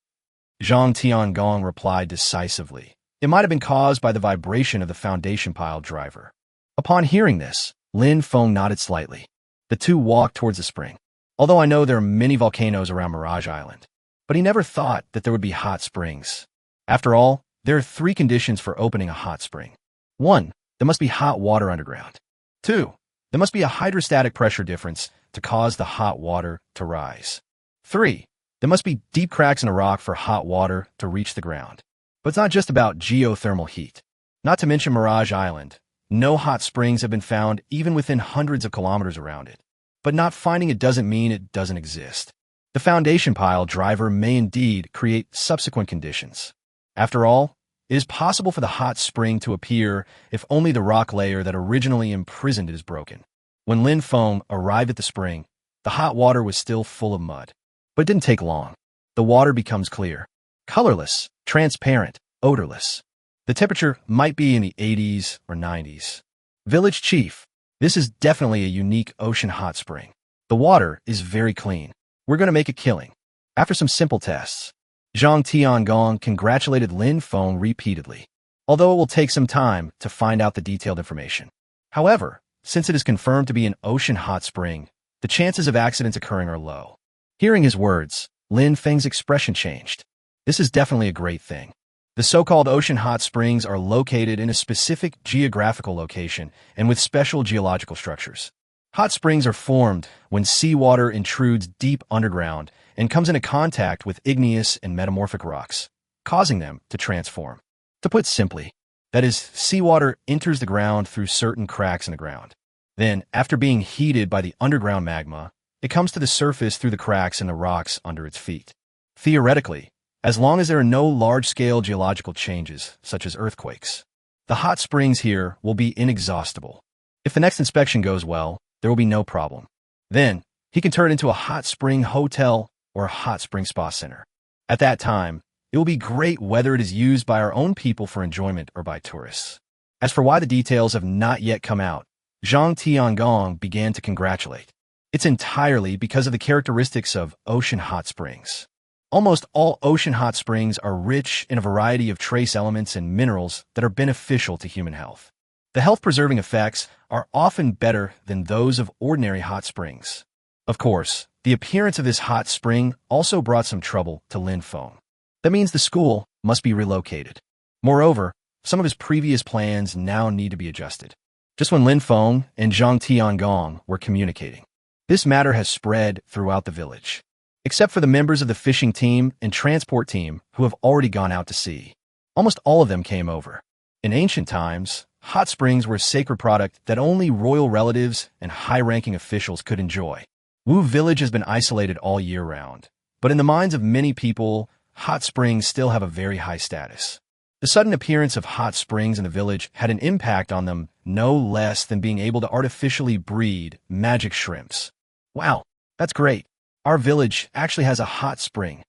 Zhang Tiangong replied decisively. It might have been caused by the vibration of the foundation pile driver. Upon hearing this, Lin Feng nodded slightly. The two walked towards the spring. Although I know there are many volcanoes around Mirage Island, but he never thought that there would be hot springs. After all, there are 3 conditions for opening a hot spring. 1. There must be hot water underground. 2. There must be a hydrostatic pressure difference to cause the hot water to rise. 3. There must be deep cracks in a rock for hot water to reach the ground. But it's not just about geothermal heat. Not to mention Mirage Island. No hot springs have been found even within hundreds of kilometers around it. But not finding it doesn't mean it doesn't exist. The foundation pile driver may indeed create subsequent conditions. After all, it is possible for the hot spring to appear if only the rock layer that originally imprisoned it is broken. When Lin Feng arrived at the spring, the hot water was still full of mud. But it didn't take long. The water becomes clear, colorless, transparent, odorless. The temperature might be in the 80s or 90s. Village chief, this is definitely a unique ocean hot spring. The water is very clean. We're going to make a killing. After some simple tests, Zhang Tiangong congratulated Lin Feng repeatedly, although it will take some time to find out the detailed information. However, since it is confirmed to be an ocean hot spring, the chances of accidents occurring are low. Hearing his words, Lin Feng's expression changed. This is definitely a great thing. The so-called ocean hot springs are located in a specific geographical location and with special geological structures. Hot springs are formed when seawater intrudes deep underground and comes into contact with igneous and metamorphic rocks, causing them to transform. To put simply, that is, seawater enters the ground through certain cracks in the ground. Then, after being heated by the underground magma, it comes to the surface through the cracks in the rocks under its feet. Theoretically, as long as there are no large-scale geological changes, such as earthquakes, the hot springs here will be inexhaustible. If the next inspection goes well, there will be no problem. Then, he can turn it into a hot spring hotel or a hot spring spa center. At that time, it will be great whether it is used by our own people for enjoyment or by tourists. As for why the details have not yet come out, Zhang Tiangong began to congratulate. It's entirely because of the characteristics of ocean hot springs. Almost all ocean hot springs are rich in a variety of trace elements and minerals that are beneficial to human health. The health-preserving effects are often better than those of ordinary hot springs. Of course, the appearance of this hot spring also brought some trouble to Lin Feng. That means the school must be relocated. Moreover, some of his previous plans now need to be adjusted. Just when Lin Feng and Zhang Tiangong were communicating, this matter has spread throughout the village. Except for the members of the fishing team and transport team who have already gone out to sea. Almost all of them came over. In ancient times, hot springs were a sacred product that only royal relatives and high-ranking officials could enjoy. Wu Village has been isolated all year round, but in the minds of many people, hot springs still have a very high status. The sudden appearance of hot springs in the village had an impact on them no less than being able to artificially breed magic shrimps. Wow, that's great. Our village actually has a hot spring.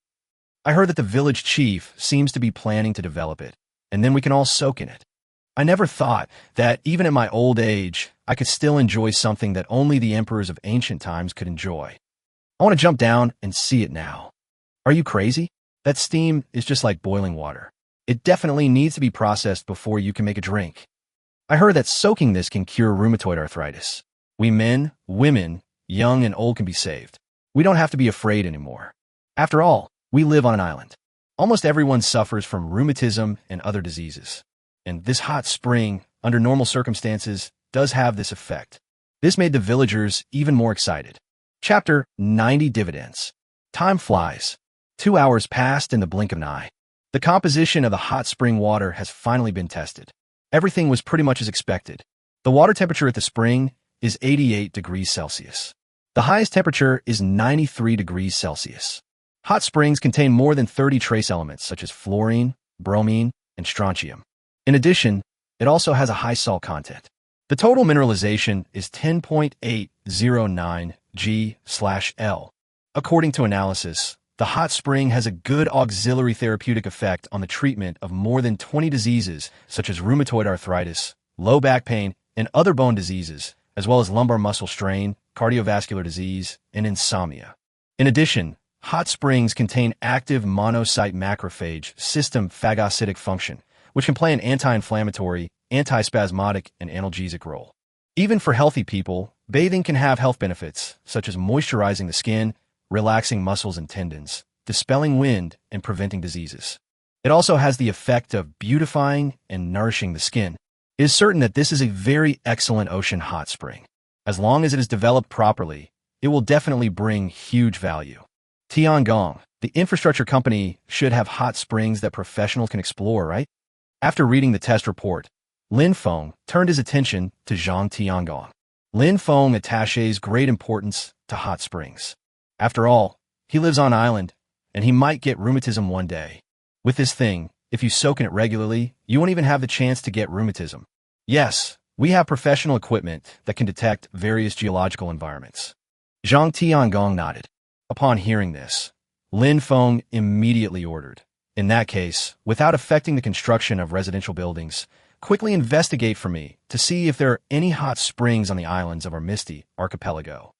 I heard that the village chief seems to be planning to develop it, and then we can all soak in it. I never thought that even at my old age, I could still enjoy something that only the emperors of ancient times could enjoy. I want to jump down and see it now. Are you crazy? That steam is just like boiling water. It definitely needs to be processed before you can make a drink. I heard that soaking this can cure rheumatoid arthritis. We men, women, young and old can be saved. We don't have to be afraid anymore. After all, we live on an island. Almost everyone suffers from rheumatism and other diseases. And this hot spring, under normal circumstances, does have this effect. This made the villagers even more excited. Chapter 90 Dividends. Time flies. 2 hours passed in the blink of an eye. The composition of the hot spring water has finally been tested. Everything was pretty much as expected. The water temperature at the spring is 88 degrees Celsius. The highest temperature is 93 degrees Celsius. Hot springs contain more than 30 trace elements such as fluorine, bromine, and strontium. In addition, it also has a high salt content. The total mineralization is 10.809 G/L. According to analysis, the hot spring has a good auxiliary therapeutic effect on the treatment of more than 20 diseases such as rheumatoid arthritis, low back pain, and other bone diseases, as well as lumbar muscle strain, cardiovascular disease, and insomnia. In addition, hot springs contain active monocyte macrophage system phagocytic function, which can play an anti-inflammatory, antispasmodic, and analgesic role. Even for healthy people, bathing can have health benefits, such as moisturizing the skin, relaxing muscles and tendons, dispelling wind, and preventing diseases. It also has the effect of beautifying and nourishing the skin. It is certain that this is a very excellent ocean hot spring. As long as it is developed properly, it will definitely bring huge value. Tiangong, the infrastructure company, should have hot springs that professionals can explore, right? After reading the test report, Feng turned his attention to Zhang Tiangong. Feng attaches great importance to hot springs. After all, he lives on an island, and he might get rheumatism one day. With this thing, if you soak in it regularly, you won't even have the chance to get rheumatism. Yes, we have professional equipment that can detect various geological environments. Zhang Tiangong nodded. Upon hearing this, Feng immediately ordered, in that case, without affecting the construction of residential buildings, quickly investigate for me to see if there are any hot springs on the islands of our misty archipelago.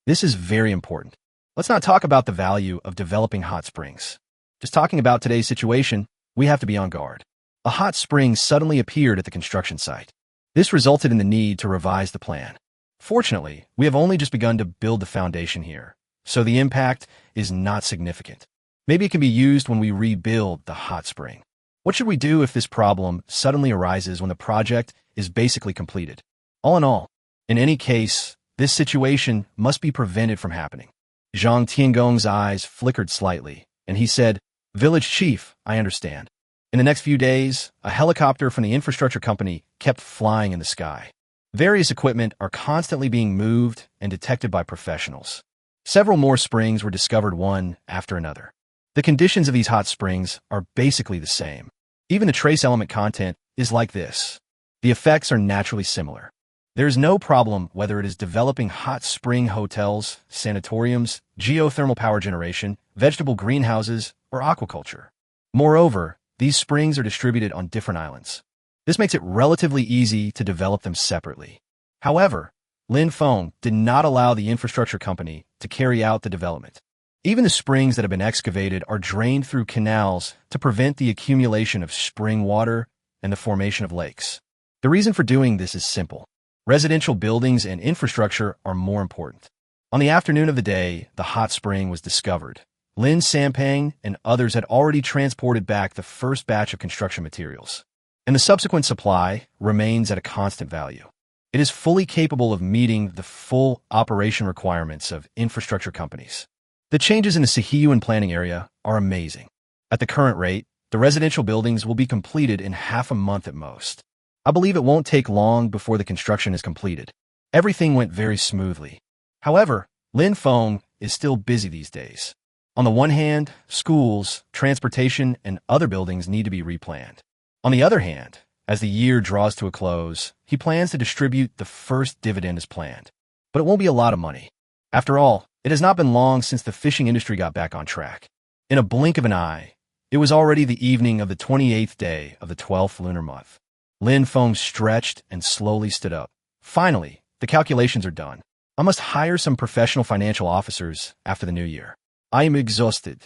This is very important. Let's not talk about the value of developing hot springs. Just talking about today's situation, we have to be on guard. A hot spring suddenly appeared at the construction site. This resulted in the need to revise the plan. Fortunately, we have only just begun to build the foundation here, so the impact is not significant. Maybe it can be used when we rebuild the hot spring. What should we do if this problem suddenly arises when the project is basically completed? All in all, in any case, this situation must be prevented from happening. Zhang Tiangong's eyes flickered slightly, and he said, "Village chief, I understand." In the next few days, a helicopter from the infrastructure company kept flying in the sky. Various equipment are constantly being moved and detected by professionals. Several more springs were discovered one after another. The conditions of these hot springs are basically the same. Even the trace element content is like this. The effects are naturally similar. There is no problem whether it is developing hot spring hotels, sanatoriums, geothermal power generation, vegetable greenhouses, or aquaculture. Moreover, these springs are distributed on different islands. This makes it relatively easy to develop them separately. However, Feng did not allow the infrastructure company to carry out the development. Even the springs that have been excavated are drained through canals to prevent the accumulation of spring water and the formation of lakes. The reason for doing this is simple. Residential buildings and infrastructure are more important. On the afternoon of the day the hot spring was discovered, Lin Sampang and others had already transported back the first batch of construction materials, and the subsequent supply remains at a constant value. It is fully capable of meeting the full operation requirements of infrastructure companies. The changes in the Sihiyuan planning area are amazing. At the current rate, the residential buildings will be completed in half a month at most. I believe it won't take long before the construction is completed. Everything went very smoothly. However, Feng is still busy these days. On the one hand, schools, transportation, and other buildings need to be replanned. On the other hand, as the year draws to a close, he plans to distribute the first dividend as planned. But it won't be a lot of money. After all, it has not been long since the fishing industry got back on track. In a blink of an eye, it was already the evening of the 28th day of the 12th lunar month. Lin Feng stretched and slowly stood up. Finally, the calculations are done. I must hire some professional financial officers after the new year. I am exhausted.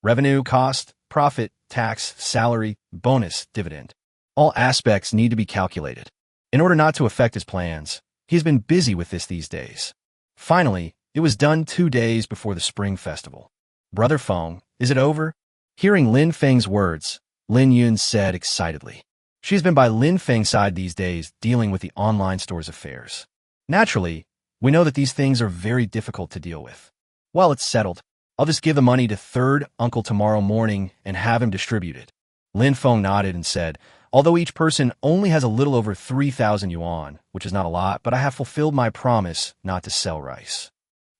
Revenue, cost, profit, tax, salary, bonus, dividend. All aspects need to be calculated. In order not to affect his plans, he has been busy with this these days. Finally, it was done 2 days before the Spring Festival. Brother Feng, is it over? Hearing Lin Feng's words, Lin Yun said excitedly. She has been by Lin Feng's side these days dealing with the online store's affairs. Naturally, we know that these things are very difficult to deal with. Well, it's settled. I'll just give the money to third uncle tomorrow morning and have him distribute it. Lin Feng nodded and said, although each person only has a little over 3,000 yuan, which is not a lot, but I have fulfilled my promise not to sell rice.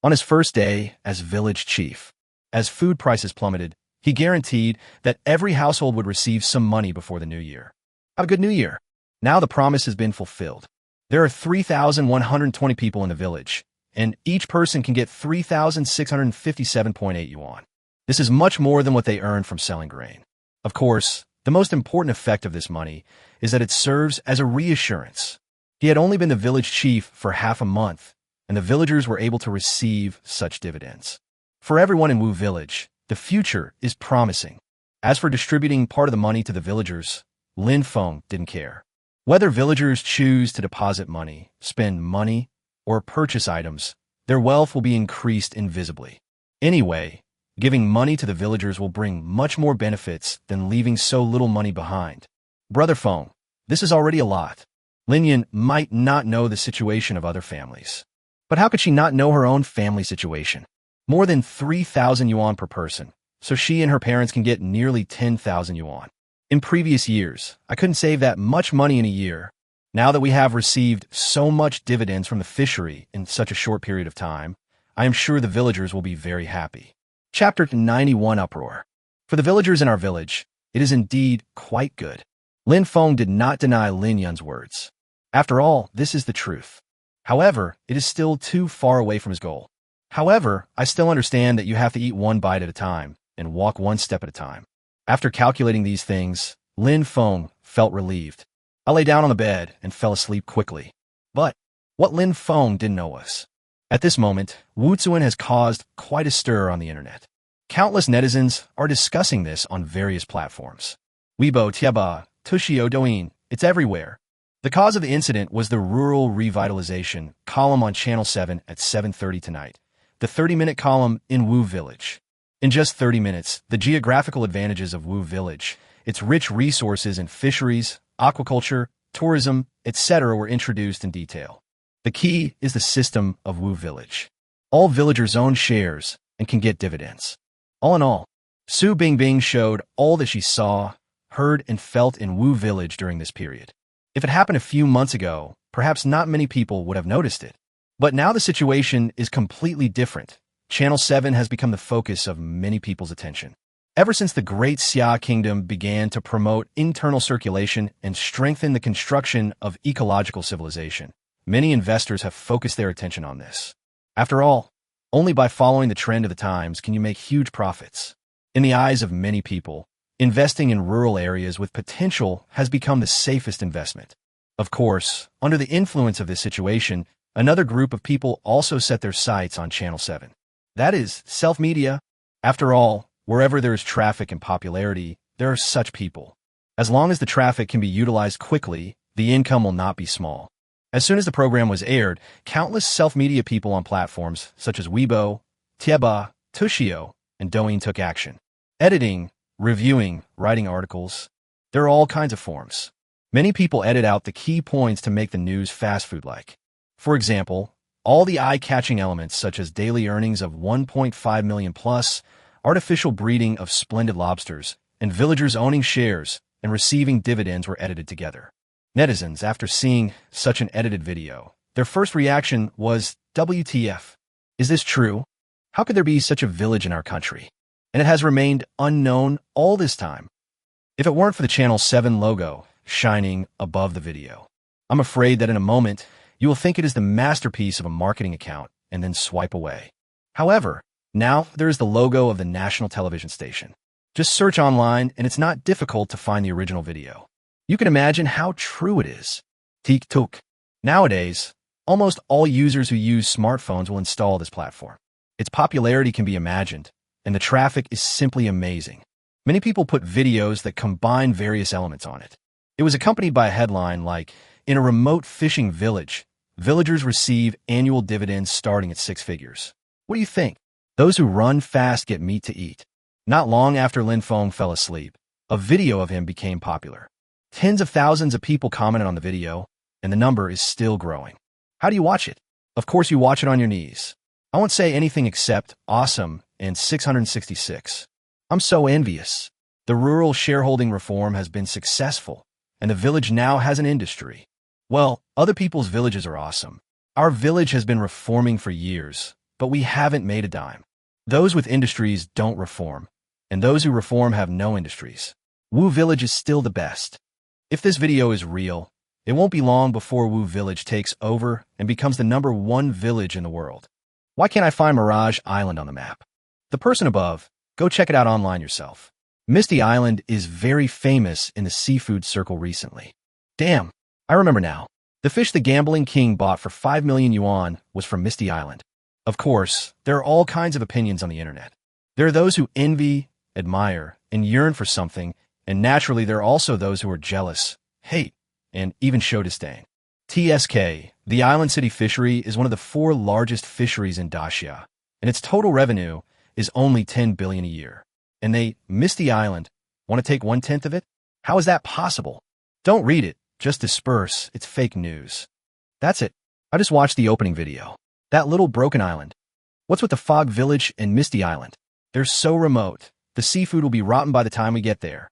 On his first day as village chief, as food prices plummeted, he guaranteed that every household would receive some money before the new year. Have a good new year. Now the promise has been fulfilled. There are 3,120 people in the village, and each person can get 3,657.8 yuan. This is much more than what they earn from selling grain. Of course, the most important effect of this money is that it serves as a reassurance. He had only been the village chief for half a month, and the villagers were able to receive such dividends. For everyone in Wu Village, the future is promising. As for distributing part of the money to the villagers, Lin Feng didn't care. Whether villagers choose to deposit money, spend money, or purchase items, their wealth will be increased invisibly. Anyway, giving money to the villagers will bring much more benefits than leaving so little money behind. Brother Feng, this is already a lot. Lin Yun might not know the situation of other families. But how could she not know her own family situation? More than 3,000 yuan per person, so she and her parents can get nearly 10,000 yuan. In previous years, I couldn't save that much money in a year. Now that we have received so much dividends from the fishery in such a short period of time, I am sure the villagers will be very happy. Chapter 91 Uproar. For the villagers in our village, it is indeed quite good. Lin Feng did not deny Lin Yun's words. After all, this is the truth. However, it is still too far away from his goal. However, I still understand that you have to eat one bite at a time and walk one step at a time. After calculating these things, Lin Feng felt relieved. I lay down on the bed and fell asleep quickly. But what Lin Feng didn't know was, at this moment, Wu Zuan has caused quite a stir on the internet. Countless netizens are discussing this on various platforms. Weibo, Tieba, Tushio, Douyin, it's everywhere. The cause of the incident was the Rural Revitalization column on Channel 7 at 7:30 tonight, the 30-minute column in Wu Village. In just 30 minutes, the geographical advantages of Wu Village, its rich resources in fisheries, aquaculture, tourism, etc. were introduced in detail. The key is the system of Wu Village. All villagers own shares and can get dividends. All in all, Su Bingbing showed all that she saw, heard, and felt in Wu Village during this period. If it happened a few months ago, perhaps not many people would have noticed it. But now the situation is completely different. Channel 7 has become the focus of many people's attention. Ever since the Great Xia Kingdom began to promote internal circulation and strengthen the construction of ecological civilization, many investors have focused their attention on this. After all, only by following the trend of the times can you make huge profits. In the eyes of many people, investing in rural areas with potential has become the safest investment. Of course, under the influence of this situation, another group of people also set their sights on Channel 7. That is, self-media. After all, wherever there is traffic and popularity, there are such people. As long as the traffic can be utilized quickly, the income will not be small. As soon as the program was aired, countless self-media people on platforms such as Weibo, Tieba, Tushio, and Douyin took action. Editing, reviewing, writing articles. There are all kinds of forms. Many people edit out the key points to make the news fast food-like. For example, all the eye-catching elements such as daily earnings of 1.5 million plus, artificial breeding of splendid lobsters, and villagers owning shares and receiving dividends were edited together. Netizens, after seeing such an edited video, their first reaction was, WTF? Is this true? How could there be such a village in our country? and it has remained unknown all this time. If it weren't for the Channel 7 logo shining above the video, I'm afraid that in a moment, you will think it is the masterpiece of a marketing account and then swipe away. However, now there is the logo of the national television station. Just search online and it's not difficult to find the original video. You can imagine how true it is. TikTok. Nowadays, almost all users who use smartphones will install this platform. Its popularity can be imagined, and the traffic is simply amazing. Many people put videos that combine various elements on it. It was accompanied by a headline like, "In a remote fishing village, villagers receive annual dividends starting at 6 figures." What do you think? Those who run fast get meat to eat. Not long after Feng fell asleep, a video of him became popular. Tens of thousands of people commented on the video, and the number is still growing. How do you watch it? Of course you watch it on your knees. I won't say anything except awesome and 666. I'm so envious. The rural shareholding reform has been successful, and the village now has an industry. Well, other people's villages are awesome. Our village has been reforming for years, but we haven't made a dime. Those with industries don't reform, and those who reform have no industries. Wu Village is still the best. If this video is real, it won't be long before Wu Village takes over and becomes the #1 village in the world. Why can't I find Mirage Island on the map? The person above, go check it out online yourself. Misty Island is very famous in the seafood circle recently. Damn, I remember now. The fish the gambling king bought for 5 million yuan was from Misty Island. Of course, there are all kinds of opinions on the internet. There are those who envy, admire, and yearn for something, and naturally there are also those who are jealous, hate, and even show disdain. TSK, the island city fishery, is one of the 4 largest fisheries in Daxia, and its total revenue is only 10 billion a year. And they, Misty Island, want to take 1/10 of it? How is that possible? Don't read it, just disperse, it's fake news. That's it. I just watched the opening video. That little broken island. What's with the Fog Village and Misty Island? They're so remote. The seafood will be rotten by the time we get there.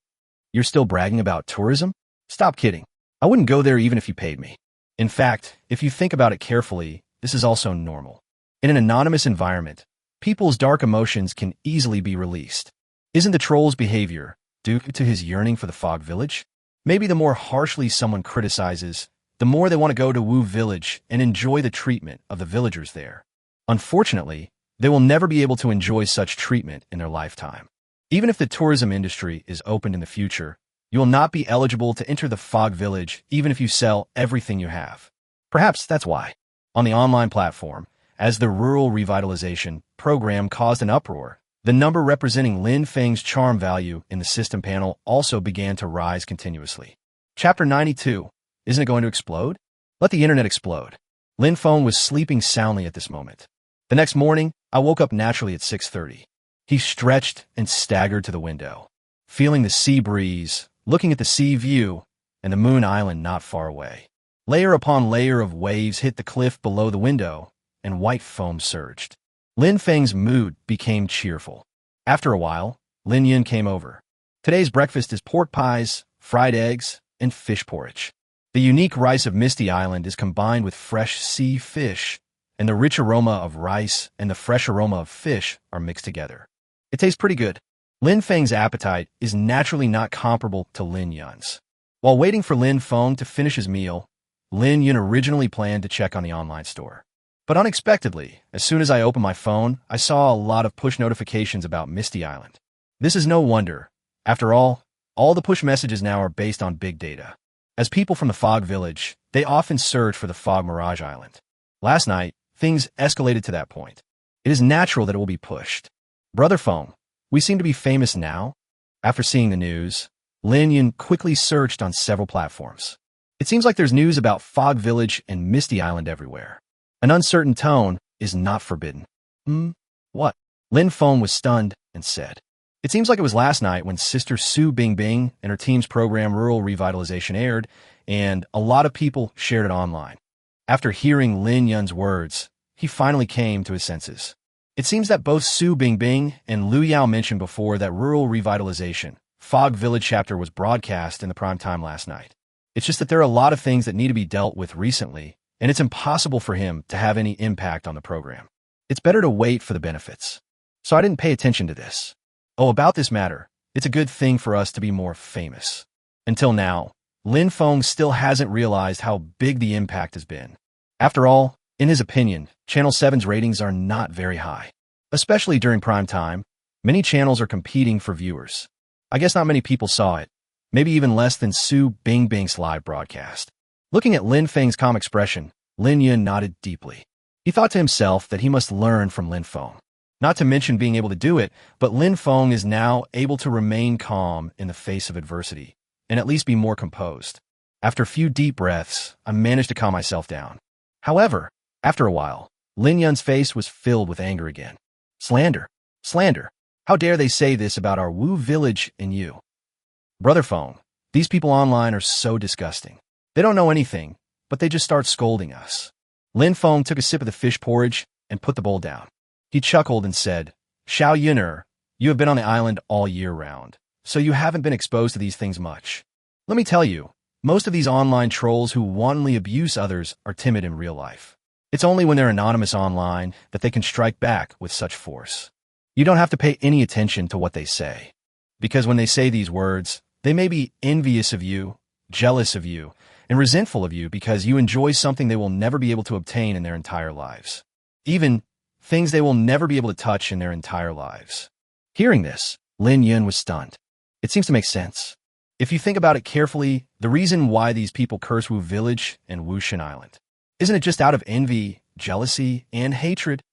You're still bragging about tourism? Stop kidding. I wouldn't go there even if you paid me. In fact, if you think about it carefully, this is also normal. In an anonymous environment, people's dark emotions can easily be released. Isn't the troll's behavior due to his yearning for the Fog Village? Maybe the more harshly someone criticizes, the more they want to go to Wu Village and enjoy the treatment of the villagers there. Unfortunately, they will never be able to enjoy such treatment in their lifetime. Even if the tourism industry is opened in the future, you will not be eligible to enter the Fog Village even if you sell everything you have. Perhaps that's why. On the online platform, as the rural revitalization program caused an uproar, the number representing Feng's charm value in the system panel also began to rise continuously. Chapter 92. Isn't it going to explode? Let the internet explode. Feng was sleeping soundly at this moment. The next morning, I woke up naturally at 6:30. He stretched and staggered to the window, feeling the sea breeze, looking at the sea view, and the moon island not far away. Layer upon layer of waves hit the cliff below the window, and white foam surged. Feng's mood became cheerful. After a while, Lin Yun came over. Today's breakfast is pork pies, fried eggs, and fish porridge. The unique rice of Misty Island is combined with fresh sea fish, and the rich aroma of rice and the fresh aroma of fish are mixed together. It tastes pretty good. Feng's appetite is naturally not comparable to Lin Yun's. While waiting for Feng to finish his meal, Lin Yun originally planned to check on the online store. But unexpectedly, as soon as I opened my phone, I saw a lot of push notifications about Misty Island. This is no wonder. After all the push messages now are based on big data. As people from the Fog Village, they often search for the Fog Mirage Island. Last night, things escalated to that point. It is natural that it will be pushed. Brother Feng, we seem to be famous now. After seeing the news, Lin Yun quickly searched on several platforms. It seems like there's news about Fog Village and Misty Island everywhere. An uncertain tone is not forbidden. What? Feng was stunned and said, "It seems like it was last night when Sister Su Bingbing and her team's program Rural Revitalization aired, and a lot of people shared it online." After hearing Lin Yun's words, he finally came to his senses. It seems that both Su Bingbing and Lu Yao mentioned before that Rural Revitalization Fog Village chapter was broadcast in the prime time last night. It's just that there are a lot of things that need to be dealt with recently, and it's impossible for him to have any impact on the program. It's better to wait for the benefits. So I didn't pay attention to this. Oh, about this matter, it's a good thing for us to be more famous. Until now, Lin Feng still hasn't realized how big the impact has been. After all, in his opinion, Channel 7's ratings are not very high. Especially during prime time, many channels are competing for viewers. I guess not many people saw it, maybe even less than Su Bing's live broadcast. Looking at Lin Feng's calm expression, Lin Yun nodded deeply. He thought to himself that he must learn from Lin Feng. Not to mention being able to do it, but Lin Feng is now able to remain calm in the face of adversity, and at least be more composed. After a few deep breaths, I managed to calm myself down. However, after a while, Lin Yun's face was filled with anger again. Slander. Slander. How dare they say this about our Wu village and you? Brother Feng, these people online are so disgusting. They don't know anything, but they just start scolding us. Lin Feng took a sip of the fish porridge and put the bowl down. He chuckled and said, Xiao Yuner, you have been on the island all year round, so you haven't been exposed to these things much. Let me tell you, most of these online trolls who wantonly abuse others are timid in real life. It's only when they're anonymous online that they can strike back with such force. You don't have to pay any attention to what they say, because when they say these words, they may be envious of you, jealous of you, and resentful of you because you enjoy something they will never be able to obtain in their entire lives. Even things they will never be able to touch in their entire lives. Hearing this, Lin Yun was stunned. It seems to make sense. If you think about it carefully, the reason why these people curse Wu Village and Wushan Island, isn't it just out of envy, jealousy, and hatred?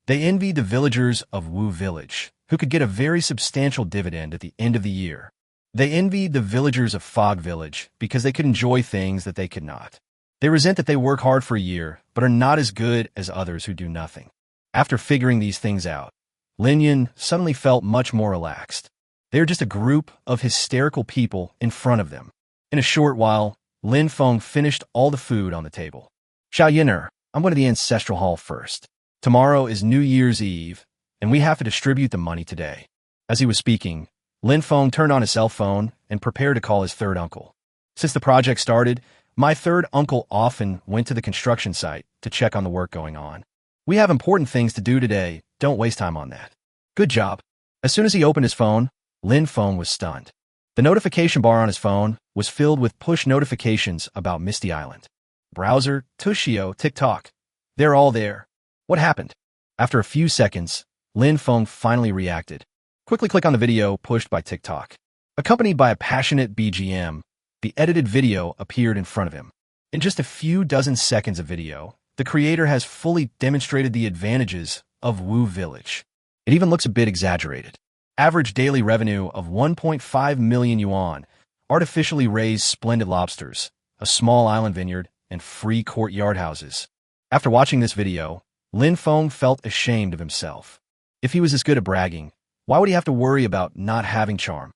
They envied the villagers of Wu Village, who could get a very substantial dividend at the end of the year. They envied the villagers of Fog Village because they could enjoy things that they could not. They resent that they work hard for a year, but are not as good as others who do nothing. After figuring these things out, Lin Yun suddenly felt much more relaxed. They are just a group of hysterical people in front of them. In a short while, Lin Feng finished all the food on the table. Xiao Yuner, I'm going to the ancestral hall first. Tomorrow is New Year's Eve, and we have to distribute the money today. As he was speaking, Lin Feng turned on his cell phone and prepared to call his third uncle. Since the project started, my third uncle often went to the construction site to check on the work going on. We have important things to do today. Don't waste time on that. Good job. As soon as he opened his phone, Lin Feng was stunned. The notification bar on his phone was filled with push notifications about Misty Island. Browser, Tushio, TikTok. They're all there. What happened? After a few seconds, Lin Feng finally reacted. Quickly click on the video pushed by TikTok. Accompanied by a passionate BGM, the edited video appeared in front of him. In just a few dozen seconds of video, the creator has fully demonstrated the advantages of Wu Village. It even looks a bit exaggerated. Average daily revenue of 1.5 million yuan, artificially raised splendid lobsters, a small island vineyard, and free courtyard houses. After watching this video, Lin Feng felt ashamed of himself. If he was this good at bragging, why would he have to worry about not having charm?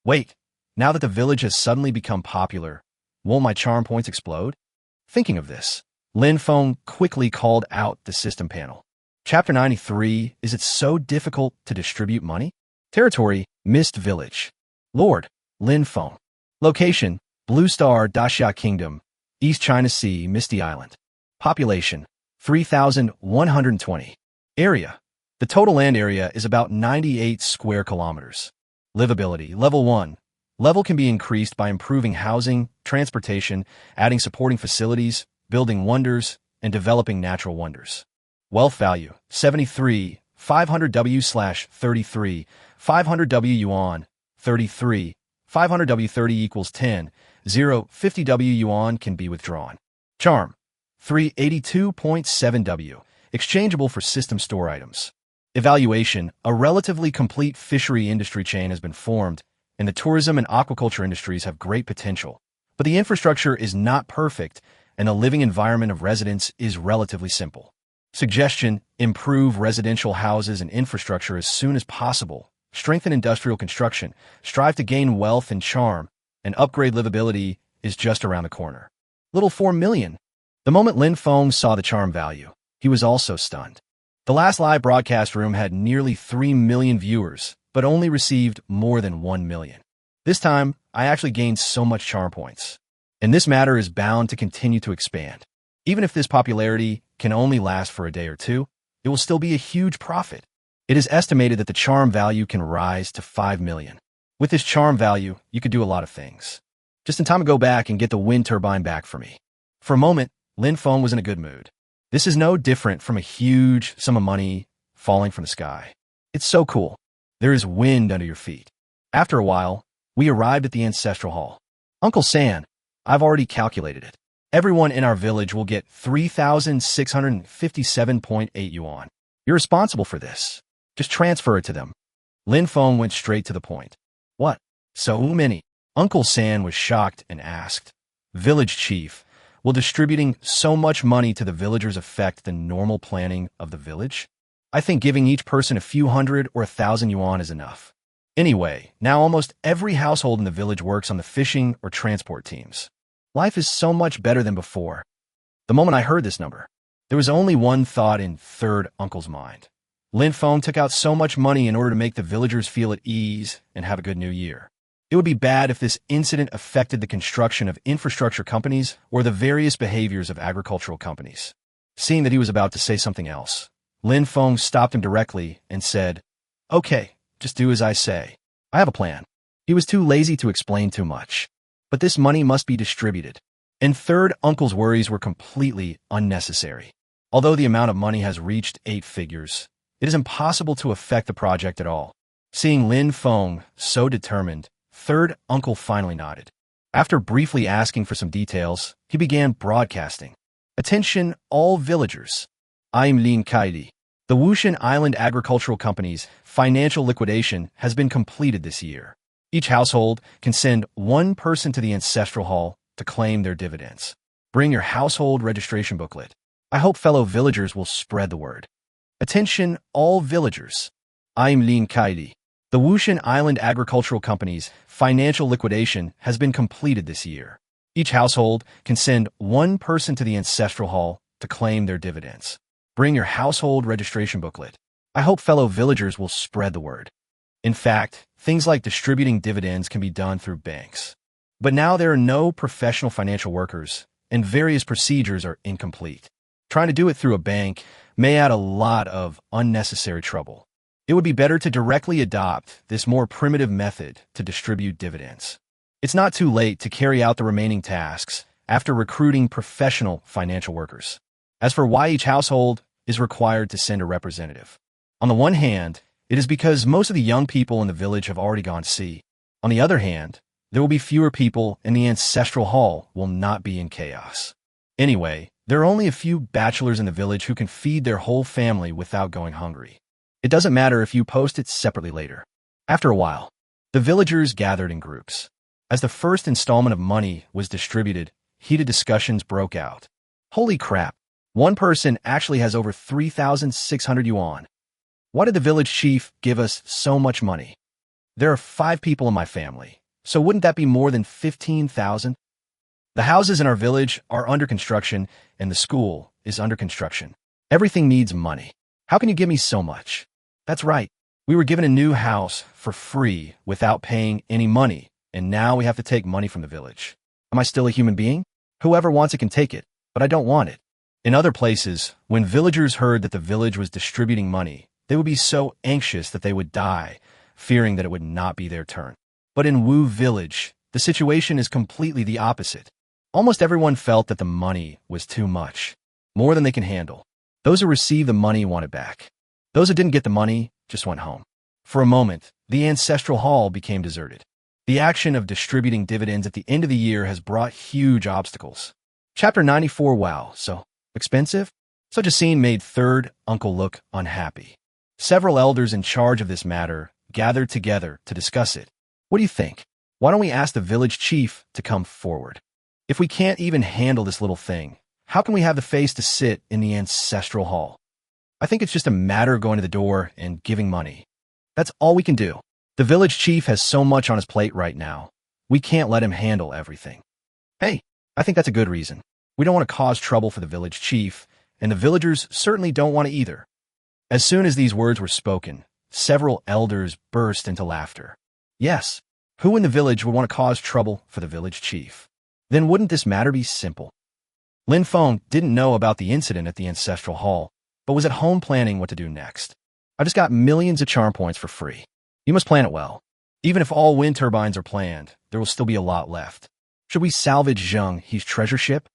Wait, now that the village has suddenly become popular, won't my charm points explode? Thinking of this, Lin Feng quickly called out the system panel. Chapter 93, is it so difficult to distribute money? Territory, Mist Village. Lord, Lin Feng. Location, Blue Star Daxia Kingdom, East China Sea, Misty Island. Population, 3,120. Area. The total land area is about 98 square kilometers. Livability, Level 1. Level can be increased by improving housing, transportation, adding supporting facilities, building wonders, and developing natural wonders. Wealth value, 73, 500W/33, 500W yuan, 33, 500W30 equals 10, 0, 50W yuan can be withdrawn. Charm, 382.7W, exchangeable for system store items. Evaluation, a relatively complete fishery industry chain has been formed, and the tourism and aquaculture industries have great potential. But the infrastructure is not perfect, and the living environment of residents is relatively simple. Suggestion, improve residential houses and infrastructure as soon as possible, strengthen industrial construction, strive to gain wealth and charm, and upgrade livability is just around the corner. Little 4 million. The moment Lin Feng saw the charm value, he was also stunned. The last live broadcast room had nearly 3 million viewers, but only received more than 1 million. This time, I actually gained so much charm points. And this matter is bound to continue to expand. Even if this popularity can only last for a day or two, it will still be a huge profit. It is estimated that the charm value can rise to 5 million. With this charm value, you could do a lot of things. Just in time to go back and get the wind turbine back for me. For a moment, Lin Feng was in a good mood. This is no different from a huge sum of money falling from the sky. It's so cool. There is wind under your feet. After a while, we arrived at the ancestral hall. Uncle San, I've already calculated it. Everyone in our village will get 3,657.8 yuan. You're responsible for this. Just transfer it to them. Lin Feng went straight to the point. What? So many? Uncle San was shocked and asked, Village Chief, will distributing so much money to the villagers affect the normal planning of the village? I think giving each person a few hundred or 1,000 yuan is enough. Anyway, now almost every household in the village works on the fishing or transport teams. Life is so much better than before. The moment I heard this number, there was only one thought in third uncle's mind. Lin Feng took out so much money in order to make the villagers feel at ease and have a good new year. It would be bad if this incident affected the construction of infrastructure companies or the various behaviors of agricultural companies. Seeing that he was about to say something else, Lin Feng stopped him directly and said, Okay, just do as I say. I have a plan. He was too lazy to explain too much. But this money must be distributed. And third uncle's worries were completely unnecessary. Although the amount of money has reached 8 figures, it is impossible to affect the project at all. Seeing Lin Feng so determined, third uncle finally nodded. After briefly asking for some details, he began broadcasting. Attention all villagers. I'm Lin Kaidi. The Wushan Island Agricultural Company's financial liquidation has been completed this year. Each household can send one person to the ancestral hall to claim their dividends. Bring your household registration booklet. I hope fellow villagers will spread the word. Attention all villagers. I'm Lin Kaidi. The Wushan Island Agricultural Company's financial liquidation has been completed this year. Each household can send one person to the ancestral hall to claim their dividends. Bring your household registration booklet. I hope fellow villagers will spread the word. In fact, things like distributing dividends can be done through banks. But now there are no professional financial workers, and various procedures are incomplete. Trying to do it through a bank may add a lot of unnecessary trouble. It would be better to directly adopt this more primitive method to distribute dividends. It's not too late to carry out the remaining tasks after recruiting professional financial workers. As for why each household is required to send a representative. On the one hand, it is because most of the young people in the village have already gone to sea. On the other hand, there will be fewer people and the ancestral hall will not be in chaos. Anyway, there are only a few bachelors in the village who can feed their whole family without going hungry. It doesn't matter if you post it separately later. After a while, the villagers gathered in groups. As the first installment of money was distributed, heated discussions broke out. Holy crap! One person actually has over 3,600 yuan. Why did the village chief give us so much money? There are 5 people in my family, so wouldn't that be more than 15,000? The houses in our village are under construction and the school is under construction. Everything needs money. How can you give me so much? That's right. We were given a new house for free without paying any money, and now we have to take money from the village. Am I still a human being? Whoever wants it can take it, but I don't want it. In other places, when villagers heard that the village was distributing money, they would be so anxious that they would die, fearing that it would not be their turn. But in Wu Village, the situation is completely the opposite. Almost everyone felt that the money was too much, more than they can handle. Those who received the money wanted back. Those who didn't get the money just went home. For a moment, the ancestral hall became deserted. The action of distributing dividends at the end of the year has brought huge obstacles. Chapter 94. Wow, so expensive? Such a scene made third uncle look unhappy. Several elders in charge of this matter gathered together to discuss it. What do you think? Why don't we ask the village chief to come forward? If we can't even handle this little thing, how can we have the face to sit in the ancestral hall? I think it's just a matter of going to the door and giving money. That's all we can do. The village chief has so much on his plate right now. We can't let him handle everything. Hey, I think that's a good reason. We don't want to cause trouble for the village chief, and the villagers certainly don't want to either. As soon as these words were spoken, several elders burst into laughter. Yes, who in the village would want to cause trouble for the village chief? Then wouldn't this matter be simple? Lin Feng didn't know about the incident at the ancestral hall, but was at home planning what to do next. I've just got millions of charm points for free. You must plan it well. Even if all wind turbines are planned, there will still be a lot left. Should we salvage Zheng He's treasure ship?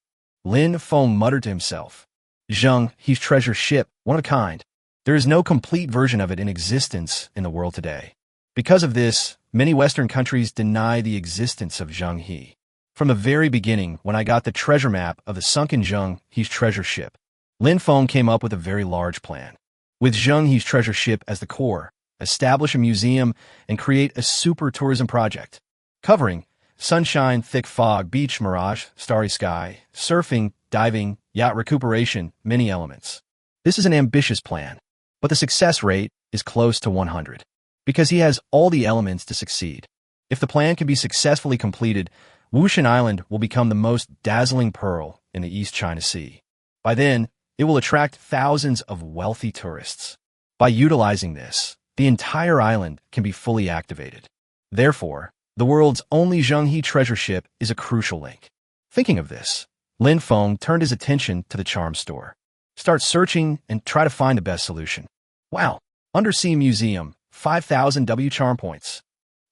Lin Feng muttered to himself. Zheng He's treasure ship, one of a kind. There is no complete version of it in existence in the world today. Because of this, many Western countries deny the existence of Zheng He. From the very beginning, when I got the treasure map of the sunken Zheng He's treasure ship, Lin Feng came up with a very large plan. With Zheng He's treasure ship as the core, establish a museum and create a super tourism project, covering sunshine, thick fog, beach mirage, starry sky, surfing, diving, yacht recuperation, many elements. This is an ambitious plan, but the success rate is close to 100, because he has all the elements to succeed. If the plan can be successfully completed, Wushan Island will become the most dazzling pearl in the East China Sea. By then, it will attract thousands of wealthy tourists. By utilizing this, the entire island can be fully activated. Therefore, the world's only Zheng He treasure ship is a crucial link. Thinking of this, Lin Feng turned his attention to the charm store. Start searching and try to find the best solution. Wow, undersea museum, 5,000 W charm points.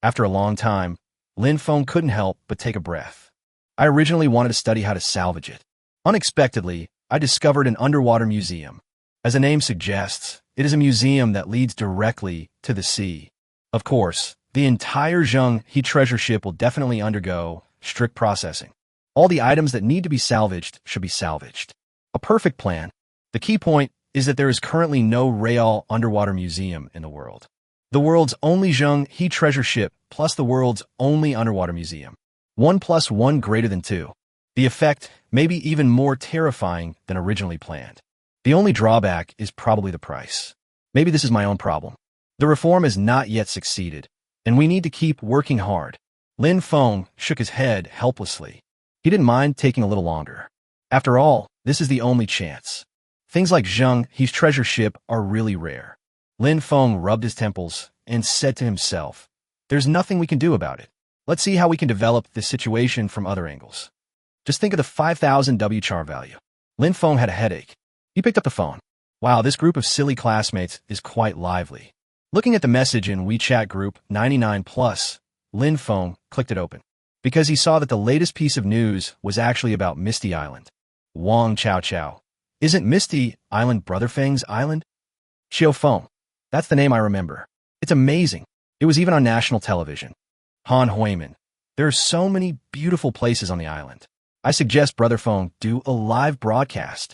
After a long time, Lin Feng couldn't help but take a breath. I originally wanted to study how to salvage it. Unexpectedly, I discovered an underwater museum. As the name suggests, it is a museum that leads directly to the sea. Of course, the entire Zheng He treasure ship will definitely undergo strict processing. All the items that need to be salvaged should be salvaged. A perfect plan. The key point is that there is currently no real underwater museum in the world. The world's only Zheng He treasure ship plus the world's only underwater museum. 1 + 1 greater than 2. The effect may be even more terrifying than originally planned. The only drawback is probably the price. Maybe this is my own problem. The reform has not yet succeeded, and we need to keep working hard. Lin Feng shook his head helplessly. He didn't mind taking a little longer. After all, this is the only chance. Things like Zheng He's treasure ship are really rare. Lin Feng rubbed his temples and said to himself, "There's nothing we can do about it. Let's see how we can develop this situation from other angles." Just think of the 5,000 W charm value. Lin Feng had a headache. He picked up the phone. Wow, this group of silly classmates is quite lively. Looking at the message in WeChat group 99+, Lin Feng clicked it open, because he saw that the latest piece of news was actually about Misty Island. Wang Chao Chao. Isn't Misty Island Brother Feng's island? Xiao Feng. That's the name I remember. It's amazing. It was even on national television. Han Huimin. There are so many beautiful places on the island. I suggest Brother Feng do a live broadcast.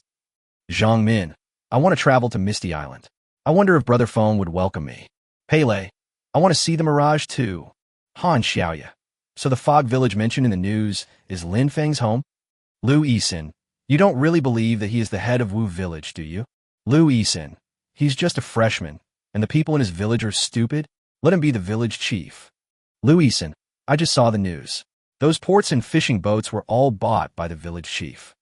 Zhang Min. I want to travel to Misty Island. I wonder if Brother Feng would welcome me. Pele. I want to see the mirage too. Han Xiaoya. So the fog village mentioned in the news is Lin Feng's home? Lu Yisin. You don't really believe that he is the head of Wu village, do you? Lu Yisin. He's just a freshman, and the people in his village are stupid? Let him be the village chief. Lu Yisin. I just saw the news. Those ports and fishing boats were all bought by the village chief.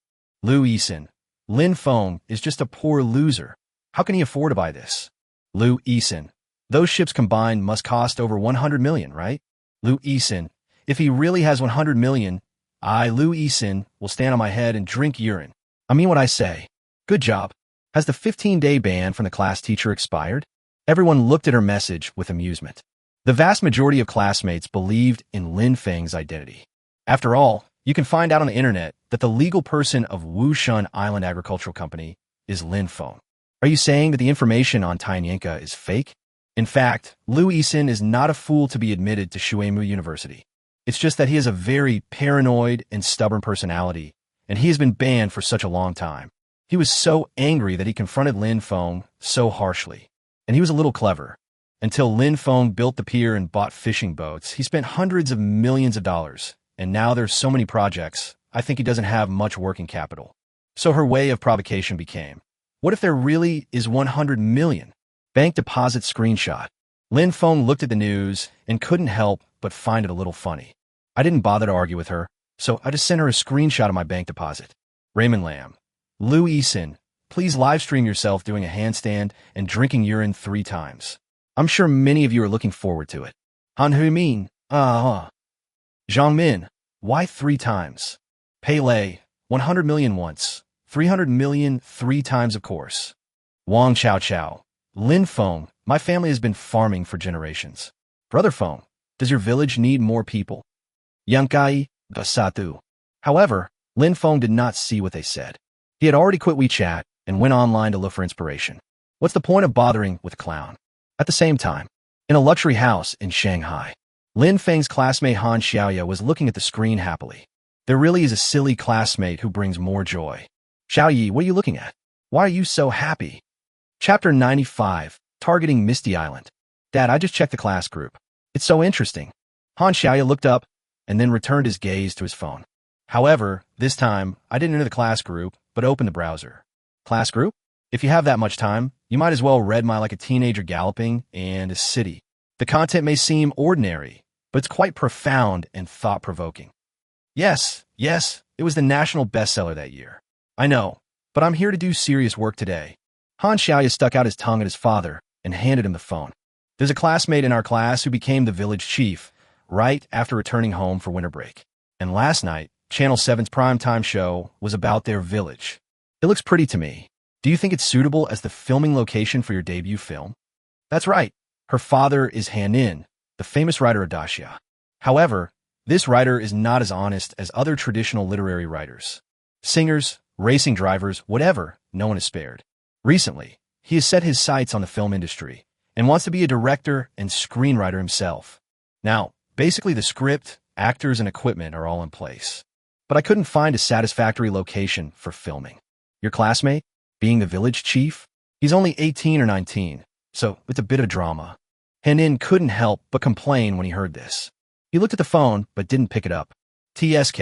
Lu Yisin. Lin Feng is just a poor loser. How can he afford to buy this? Lu Yisin. Those ships combined must cost over 100 million, right? Lu Yisin. If he really has 100 million, I, Lu Yisin, will stand on my head and drink urine. I mean what I say. Good job. Has the 15-day ban from the class teacher expired? Everyone looked at her message with amusement. The vast majority of classmates believed in Lin Feng's identity. After all, you can find out on the internet that the legal person of Wushan Island Agricultural Company is Lin Feng. Are you saying that the information on Tianyanka is fake? In fact, Lu Yisin is not a fool to be admitted to Shuemu University. It's just that he has a very paranoid and stubborn personality, and he has been banned for such a long time. He was so angry that he confronted Lin Feng so harshly. And he was a little clever. Until Lin Feng built the pier and bought fishing boats, he spent hundreds of millions of dollars. And now there's so many projects, I think he doesn't have much working capital. So her way of provocation became, what if there really is 100 million? Bank deposit screenshot. Lin Feng looked at the news and couldn't help but find it a little funny. I didn't bother to argue with her, so I just sent her a screenshot of my bank deposit. Raymond Lam. Lu Yisin, please live stream yourself doing a handstand and drinking urine 3 times. I'm sure many of you are looking forward to it. Han Huimin. Zhang Min. Why 3 times? Pele. 100 million once. 300 million 3 times, of course. Wang Chao Chao. Lin Feng, my family has been farming for generations. Brother Feng, does your village need more people? Yankai, Basatu. However, Lin Feng did not see what they said. He had already quit WeChat and went online to look for inspiration. What's the point of bothering with a clown? At the same time, in a luxury house in Shanghai, Lin Feng's classmate Han Xiaoya was looking at the screen happily. There really is a silly classmate who brings more joy. Xiaoyi, what are you looking at? Why are you so happy? Chapter 95, Targeting Misty Island. Dad, I just checked the class group. It's so interesting. Han Xiaoya looked up and then returned his gaze to his phone. However, this time, I didn't enter the class group, but opened the browser. Class group? If you have that much time, you might as well read my Like a Teenager Galloping and a City. The content may seem ordinary, but it's quite profound and thought-provoking. Yes, it was the national bestseller that year. I know, but I'm here to do serious work today. Han Xiaoya stuck out his tongue at his father and handed him the phone. There's a classmate in our class who became the village chief right after returning home for winter break. And last night, Channel 7's primetime show was about their village. It looks pretty to me. Do you think it's suitable as the filming location for your debut film? That's right. Her father is Han In, the famous writer of Daxia. However, this writer is not as honest as other traditional literary writers. Singers, racing drivers, whatever, no one is spared. Recently, he has set his sights on the film industry and wants to be a director and screenwriter himself. Now, basically the script, actors, and equipment are all in place. But I couldn't find a satisfactory location for filming. Your classmate, being the village chief, he's only 18 or 19, so it's a bit of drama. Han-in couldn't help but complain when he heard this. He looked at the phone, but didn't pick it up. TSK.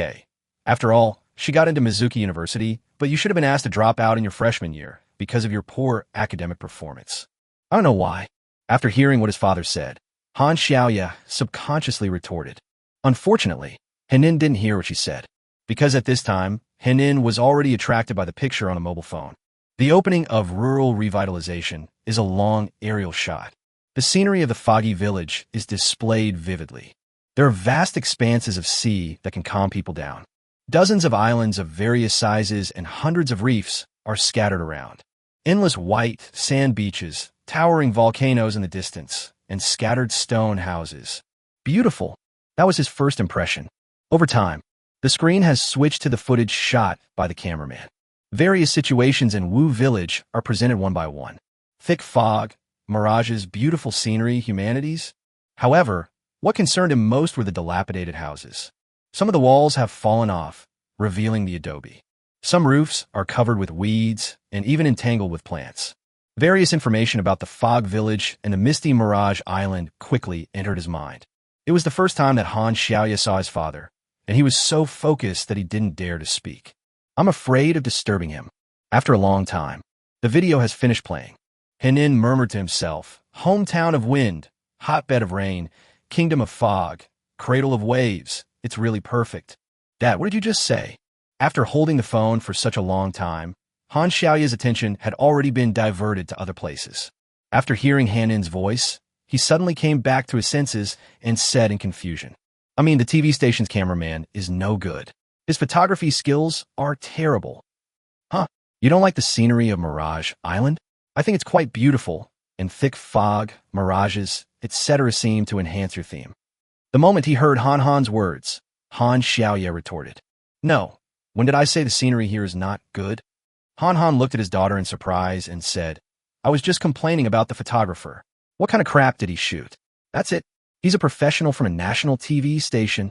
After all, she got into Mizuki University, but you should have been asked to drop out in your freshman year because of your poor academic performance. I don't know why. After hearing what his father said, Han Xiaoya subconsciously retorted. Unfortunately, Han-in didn't hear what she said, because at this time, Han-in was already attracted by the picture on a mobile phone. The opening of Rural Revitalization is a long aerial shot. The scenery of the foggy village is displayed vividly. There are vast expanses of sea that can calm people down. Dozens of islands of various sizes and hundreds of reefs are scattered around. Endless white sand beaches, towering volcanoes in the distance, and scattered stone houses. Beautiful. That was his first impression. Over time, the screen has switched to the footage shot by the cameraman. Various situations in Wu Village are presented one by one. Thick fog, mirages, beautiful scenery, humanities. However, what concerned him most were the dilapidated houses. Some of the walls have fallen off, revealing the adobe. Some roofs are covered with weeds and even entangled with plants. Various information about the fog village and the misty mirage island quickly entered his mind. It was the first time that Han Xiaoya saw his father, and he was so focused that he didn't dare to speak. I'm afraid of disturbing him. After a long time, the video has finished playing. Han-in murmured to himself, hometown of wind, hotbed of rain, kingdom of fog, cradle of waves. It's really perfect. Dad, what did you just say? After holding the phone for such a long time, Han Xiaoya's attention had already been diverted to other places. After hearing Han-in's voice, he suddenly came back to his senses and said in confusion, the TV station's cameraman is no good. His photography skills are terrible. Huh? You don't like the scenery of Mirage Island? I think it's quite beautiful, and thick fog, mirages, etc. seem to enhance your theme. The moment he heard Han's words, Han Xiaoya retorted, No, when did I say the scenery here is not good? Han looked at his daughter in surprise and said, I was just complaining about the photographer. What kind of crap did he shoot? That's it. He's a professional from a national TV station.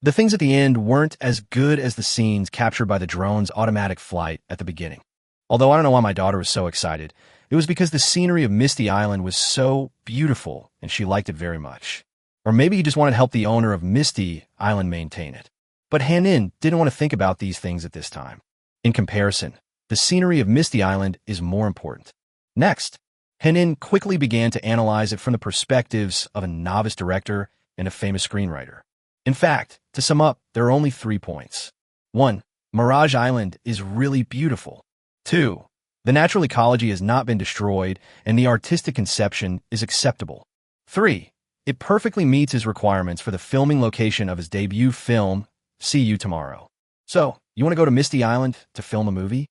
The things at the end weren't as good as the scenes captured by the drone's automatic flight at the beginning. Although I don't know why my daughter was so excited. It was because the scenery of Misty Island was so beautiful and she liked it very much. Or maybe he just wanted to help the owner of Misty Island maintain it. But Han-in didn't want to think about these things at this time. In comparison, the scenery of Misty Island is more important. Next, Han-in quickly began to analyze it from the perspectives of a novice director and a famous screenwriter. In fact, to sum up, there are only 3 points. 1. Mirage Island is really beautiful. 2. The natural ecology has not been destroyed and the artistic conception is acceptable. 3. It perfectly meets his requirements for the filming location of his debut film, See You Tomorrow. So, you want to go to Misty Island to film a movie?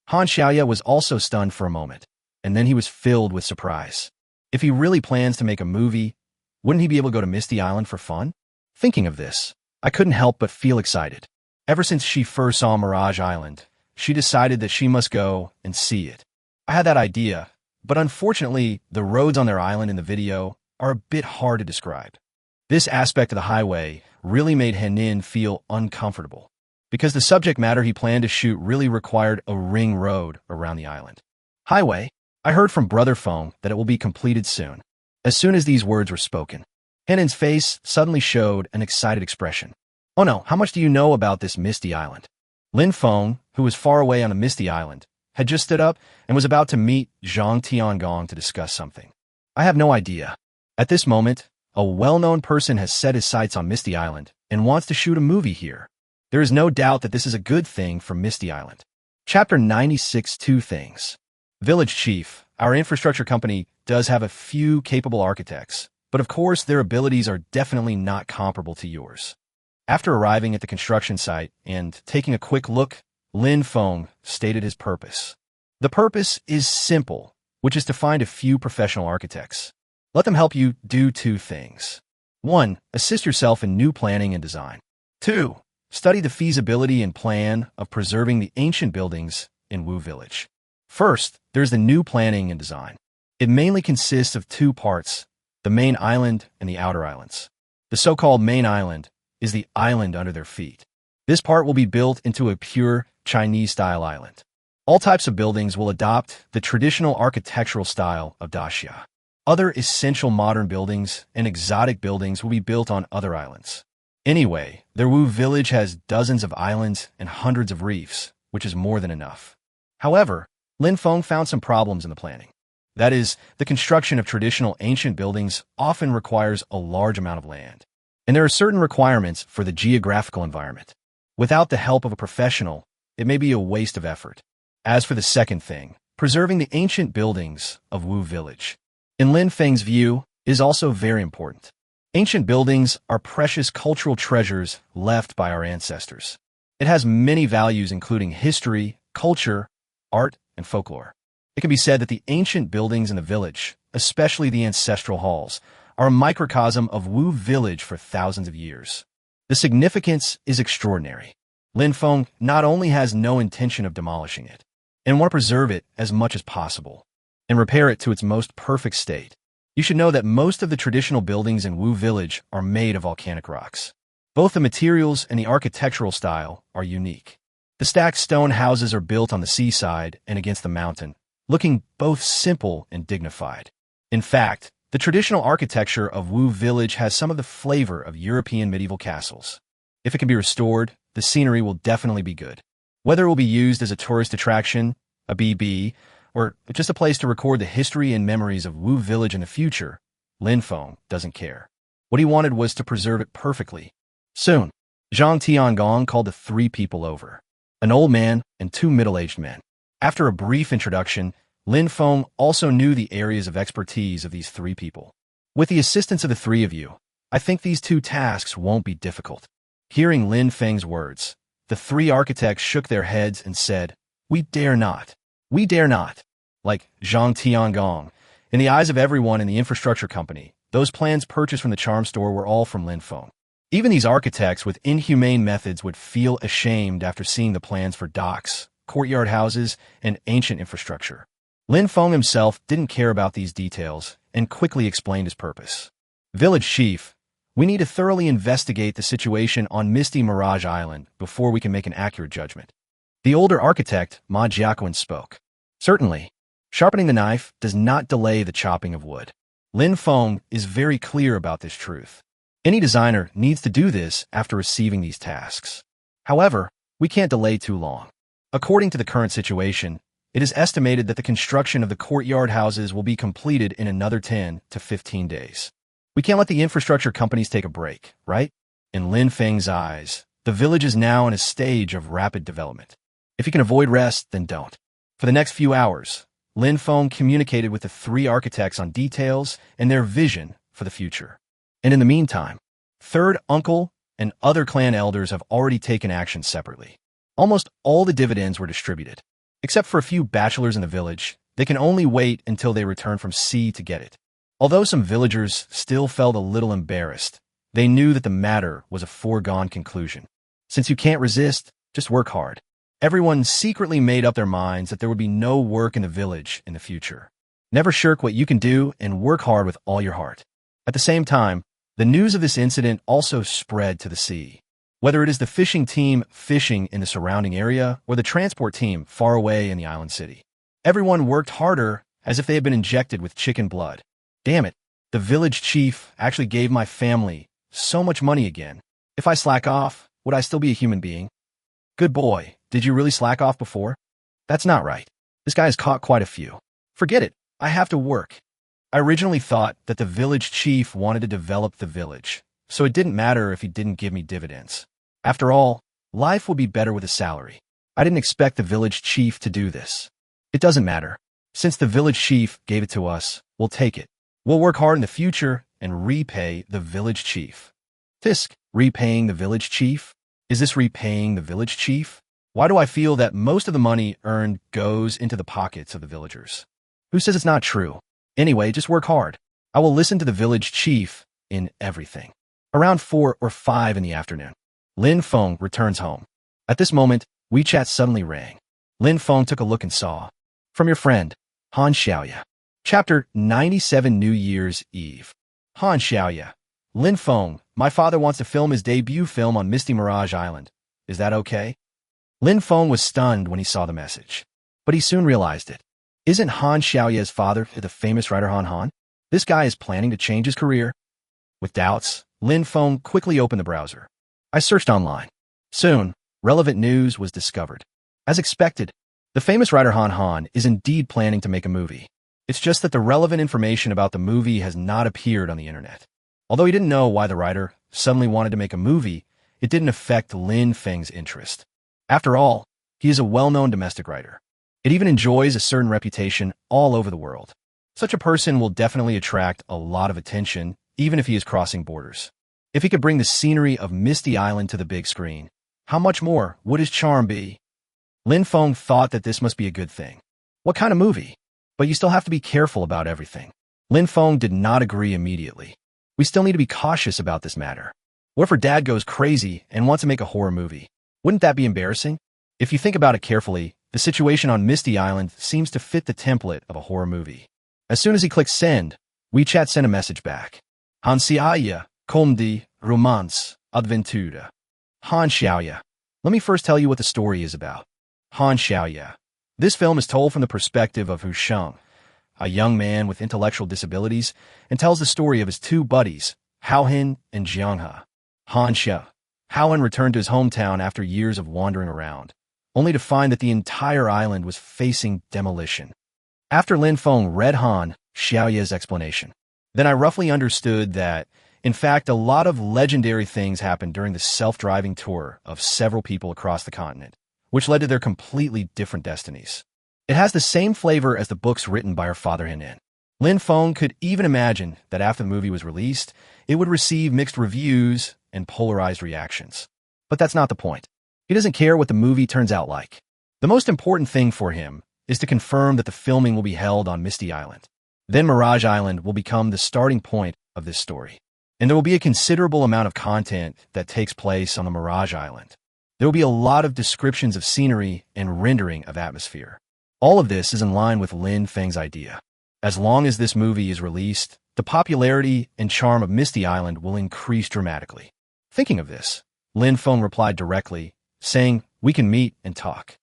Han Xiaoya was also stunned for a moment. and then he was filled with surprise. If he really plans to make a movie, wouldn't he be able to go to Misty Island for fun? Thinking of this, I couldn't help but feel excited. Ever since she first saw Mirage Island, she decided that she must go and see it. I had that idea, but unfortunately, the roads on their island in the video are a bit hard to describe. This aspect of the highway really made Henin feel uncomfortable, because the subject matter he planned to shoot really required a ring road around the island. Highway, I heard from Brother Feng that it will be completed soon. As soon as these words were spoken, Henin's face suddenly showed an excited expression. Oh no, how much do you know about this Misty Island? Lin Feng, who was far away on a Misty Island, had just stood up and was about to meet Zhang Tiangong to discuss something. I have no idea. At this moment, a well-known person has set his sights on Misty Island and wants to shoot a movie here. There is no doubt that this is a good thing for Misty Island. Chapter 96, Two Things. Village Chief, our infrastructure company does have a few capable architects, but of course their abilities are definitely not comparable to yours. After arriving at the construction site and taking a quick look, Lin Feng stated his purpose. The purpose is simple, which is to find a few professional architects. Let them help you do two things. 1. Assist yourself in new planning and design. 2. Study the feasibility and plan of preserving the ancient buildings in Wu Village. First, there's the new planning and design. It mainly consists of two parts, the main island and the outer islands. The so-called main island is the island under their feet. This part will be built into a pure Chinese-style island. All types of buildings will adopt the traditional architectural style of Daxia. Other essential modern buildings and exotic buildings will be built on other islands. Anyway, their Wu village has dozens of islands and hundreds of reefs, which is more than enough. However, Lin Feng found some problems in the planning. That is, the construction of traditional ancient buildings often requires a large amount of land. And there are certain requirements for the geographical environment. Without the help of a professional, it may be a waste of effort. As for the second thing, preserving the ancient buildings of Wu village, in Lin Feng's view, is also very important. Ancient buildings are precious cultural treasures left by our ancestors. It has many values including history, culture, art, and folklore. It can be said that the ancient buildings in the village, especially the ancestral halls, are a microcosm of Wu village for thousands of years. The significance is extraordinary. Lin Feng not only has no intention of demolishing it, and want to preserve it as much as possible, and repair it to its most perfect state. You should know that most of the traditional buildings in Wu village are made of volcanic rocks. Both the materials and the architectural style are unique. The stacked stone houses are built on the seaside and against the mountain, looking both simple and dignified. In fact, the traditional architecture of Wu village has some of the flavor of European medieval castles. If it can be restored, the scenery will definitely be good. Whether it will be used as a tourist attraction, a BB, or just a place to record the history and memories of Wu village in the future, Lin Feng doesn't care. What he wanted was to preserve it perfectly. Soon, Zhang Tiangong called the three people over, an old man and two middle-aged men. After a brief introduction, Lin Feng also knew the areas of expertise of these three people. With the assistance of the three of you, I think these two tasks won't be difficult. Hearing Lin Feng's words, the three architects shook their heads and said, "We dare not. We dare not." Like Zhang Tiangong, in the eyes of everyone in the infrastructure company, those plans purchased from the charm store were all from Lin Feng. Even these architects with inhumane methods would feel ashamed after seeing the plans for docks, courtyard houses, and ancient infrastructure. Lin Feng himself didn't care about these details and quickly explained his purpose. Village Chief, we need to thoroughly investigate the situation on Misty Mirage Island before we can make an accurate judgment. The older architect, Ma Jiaquan, spoke. Certainly, sharpening the knife does not delay the chopping of wood. Lin Feng is very clear about this truth. Any designer needs to do this after receiving these tasks. However, we can't delay too long. According to the current situation, it is estimated that the construction of the courtyard houses will be completed in another 10 to 15 days. We can't let the infrastructure companies take a break, right? In Lin Feng's eyes, the village is now in a stage of rapid development. If you can avoid rest, then don't. For the next few hours, Lin Feng communicated with the three architects on details and their vision for the future. And in the meantime, third uncle and other clan elders have already taken action separately. Almost all the dividends were distributed. Except for a few bachelors in the village, They can only wait until they return from sea to get it. Although some villagers still felt a little embarrassed, they knew that the matter was a foregone conclusion. Since you can't resist, just work hard. Everyone secretly made up their minds that there would be no work in the village in the future. Never shirk what you can do and work hard with all your heart. At the same time, the news of this incident also spread to the sea. Whether it is the fishing team fishing in the surrounding area or the transport team far away in the island city, everyone worked harder as if they had been injected with chicken blood. Damn it, the village chief actually gave my family so much money again. If I slack off, would I still be a human being? Good boy, did you really slack off before? That's not right. This guy has caught quite a few. Forget it, I have to work. I originally thought that the village chief wanted to develop the village, so it didn't matter if he didn't give me dividends. After all, life would be better with a salary. I didn't expect the village chief to do this. It doesn't matter. Since the village chief gave it to us, we'll take it. We'll work hard in the future and repay the village chief. Fisk, repaying the village chief? Is this repaying the village chief? Why do I feel that most of the money earned goes into the pockets of the villagers? Who says it's not true? Anyway, just work hard. I will listen to the village chief in everything. Around 4 or 5 in the afternoon, Lin Feng returns home. At this moment, WeChat suddenly rang. Lin Feng took a look and saw. From your friend, Han Xiaoya. Chapter 97 New Year's Eve. Han Xiaoya. Lin Feng, my father wants to film his debut film on Misty Mirage Island. Is that okay? Lin Feng was stunned when he saw the message, but he soon realized it. Isn't Han Xiaoya's father the famous writer Han Han? This guy is planning to change his career. With doubts, Lin Feng quickly opened the browser. I searched online. Soon, relevant news was discovered. As expected, the famous writer Han Han is indeed planning to make a movie. It's just that the relevant information about the movie has not appeared on the internet. Although he didn't know why the writer suddenly wanted to make a movie, it didn't affect Lin Feng's interest. After all, he is a well-known domestic writer. It even enjoys a certain reputation all over the world. Such a person will definitely attract a lot of attention, even if he is crossing borders. If he could bring the scenery of Misty Island to the big screen, how much more would his charm be? Lin Feng thought that this must be a good thing. What kind of movie? But you still have to be careful about everything. Lin Feng did not agree immediately. We still need to be cautious about this matter. What if her dad goes crazy and wants to make a horror movie? Wouldn't that be embarrassing? If you think about it carefully, the situation on Misty Island seems to fit the template of a horror movie. As soon as he clicked send, WeChat sent a message back. Han Xiaoya, Comedy, Romance, Adventura. Han Xiaoya. Let me first tell you what the story is about. Han Xiaoya. This film is told from the perspective of Hu Sheng, a young man with intellectual disabilities, and tells the story of his 2 buddies, Haohen and Jianghe. Han Xia. Haohen returned to his hometown after years of wandering around, only to find that the entire island was facing demolition. After Lin Feng read Han Xiaoya's explanation, then I roughly understood that, in fact, a lot of legendary things happened during the self-driving tour of several people across the continent, which led to their completely different destinies. It has the same flavor as the books written by her father Henin. Lin Feng could even imagine that after the movie was released, it would receive mixed reviews and polarized reactions. But that's not the point. He doesn't care what the movie turns out like. The most important thing for him is to confirm that the filming will be held on Misty Island. Then Mirage Island will become the starting point of this story. And there will be a considerable amount of content that takes place on the Mirage Island. There will be a lot of descriptions of scenery and rendering of atmosphere. All of this is in line with Lin Feng's idea. As long as this movie is released, the popularity and charm of Misty Island will increase dramatically. Thinking of this, Lin Feng replied directly, saying, we can meet and talk.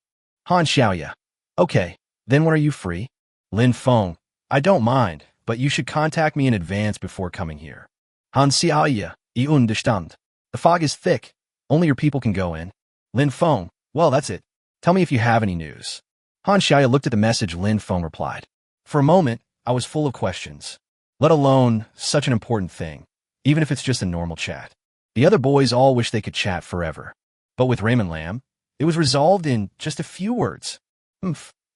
Han Xiaoya. Okay, then when are you free? Lin Feng. I don't mind, but you should contact me in advance before coming here. Han Xiaoya. Ich understand. The fog is thick. Only your people can go in. Lin Feng. Well, that's it. Tell me if you have any news. Han Xiaoya looked at the message Lin Feng replied. For a moment, I was full of questions. Let alone such an important thing, even if it's just a normal chat. The other boys all wish they could chat forever. But with Raymond Lam, it was resolved in just a few words.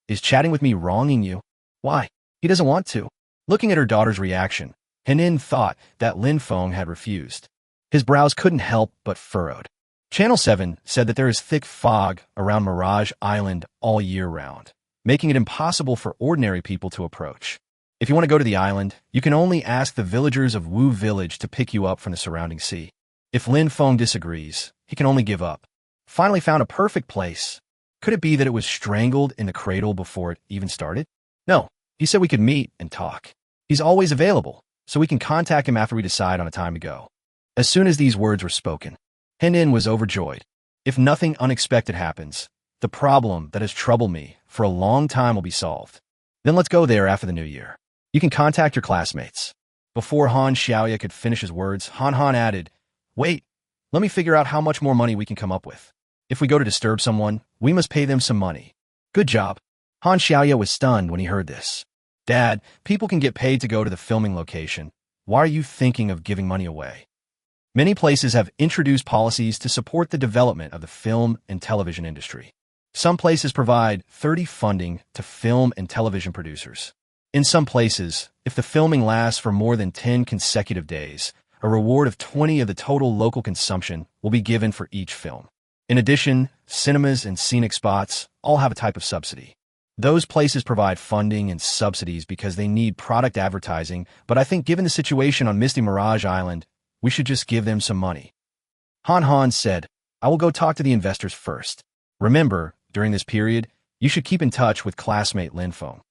Is chatting with me wronging you? Why? He doesn't want to. Looking at her daughter's reaction, Henin thought that Lin Feng had refused. His brows couldn't help but furrowed. Channel 7 said that there is thick fog around Mirage Island all year round. making it impossible for ordinary people to approach. If you want to go to the island, you can only ask the villagers of Wu Village to pick you up from the surrounding sea. If Lin Feng disagrees, he can only give up. Finally found a perfect place. Could it be that it was strangled in the cradle before it even started? No, he said we could meet and talk. He's always available, so we can contact him after we decide on a time to go. As soon as these words were spoken, Henin was overjoyed. If nothing unexpected happens, the problem that has troubled me for a long time will be solved. Then let's go there after the new year. You can contact your classmates. Before Han Xiaoya could finish his words, Han added, "Wait, let me figure out how much more money we can come up with. If we go to disturb someone, we must pay them some money." Good job. Han Xiaoya was stunned when he heard this. Dad, people can get paid to go to the filming location. Why are you thinking of giving money away? Many places have introduced policies to support the development of the film and television industry. Some places provide 30 funding to film and television producers. In some places, if the filming lasts for more than 10 consecutive days, a reward of 20 of the total local consumption will be given for each film. In addition, cinemas and scenic spots all have a type of subsidy. Those places provide funding and subsidies because they need product advertising, but I think given the situation on Misty Mirage Island, we should just give them some money. Han said, "I will go talk to the investors first. Remember, during this period, you should keep in touch with classmate Lin Feng."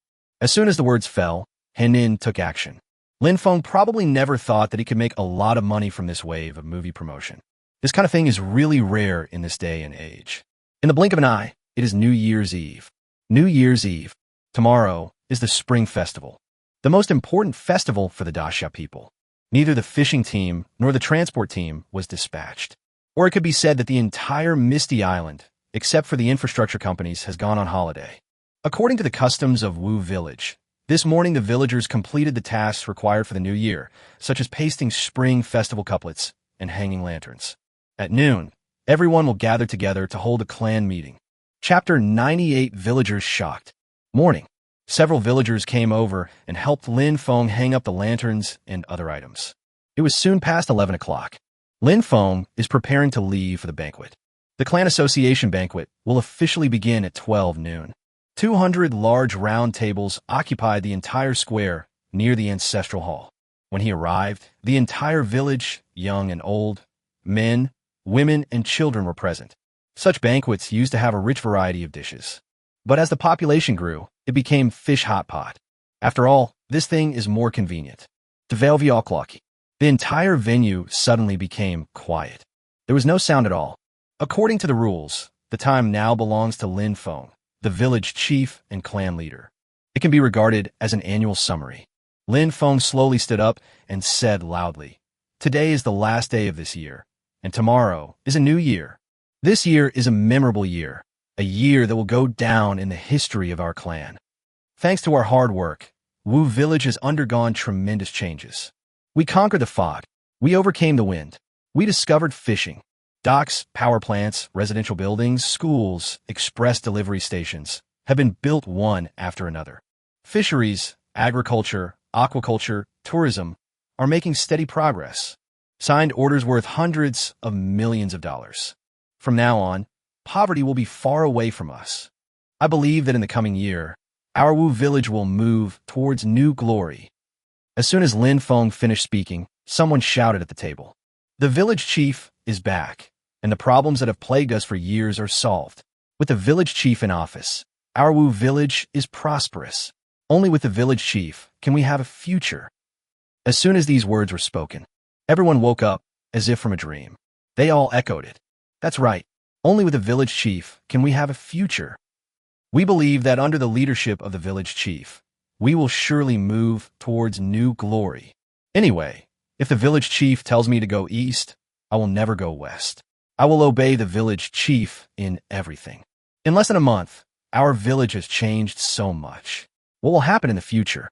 As soon as the words fell, Henin took action. Lin Feng probably never thought that he could make a lot of money from this wave of movie promotion. This kind of thing is really rare in this day and age. In the blink of an eye, it is New Year's Eve. New Year's Eve. Tomorrow is the Spring Festival, the most important festival for the Daxia people. Neither the fishing team nor the transport team was dispatched. Or it could be said that the entire Misty Island, except for the infrastructure companies, has gone on holiday. According to the customs of Wu Village, this morning the villagers completed the tasks required for the new year, such as pasting spring festival couplets and hanging lanterns. At noon, everyone will gather together to hold a clan meeting. Chapter 98. Villagers shocked. Morning. Several villagers came over and helped Lin Feng hang up the lanterns and other items. It was soon past 11 o'clock. Lin Feng is preparing to leave for the banquet. The clan association banquet will officially begin at 12 noon. 200 large round tables occupied the entire square near the ancestral hall. When he arrived, the entire village, young and old, men, women, and children were present. Such banquets used to have a rich variety of dishes. But as the population grew, it became fish hot pot. After all, this thing is more convenient. The entire venue suddenly became quiet. There was no sound at all. According to the rules, the time now belongs to Lin Feng, the village chief and clan leader. It can be regarded as an annual summary. Lin Feng slowly stood up and said loudly, "Today is the last day of this year, and tomorrow is a new year. This year is a memorable year, a year that will go down in the history of our clan. Thanks to our hard work, Wu Village has undergone tremendous changes. We conquered the fog. We overcame the wind. We discovered fishing. Docks, power plants, residential buildings, schools, express delivery stations have been built one after another. Fisheries, agriculture, aquaculture, tourism are making steady progress. Signed orders worth hundreds of millions of dollars. From now on, poverty will be far away from us. I believe that in the coming year, our Wu Village will move towards new glory." As soon as Lin Feng finished speaking, someone shouted at the table, "The village chief is back, and the problems that have plagued us for years are solved. With the village chief in office, our Wu Village is prosperous. Only with the village chief can we have a future." As soon as these words were spoken, everyone woke up as if from a dream. They all echoed it. That's right. Only with the village chief can we have a future. We believe that under the leadership of the village chief, we will surely move towards new glory. Anyway, if the village chief tells me to go east, I will never go west. I will obey the village chief in everything. In less than a month, our village has changed so much. What will happen in the future?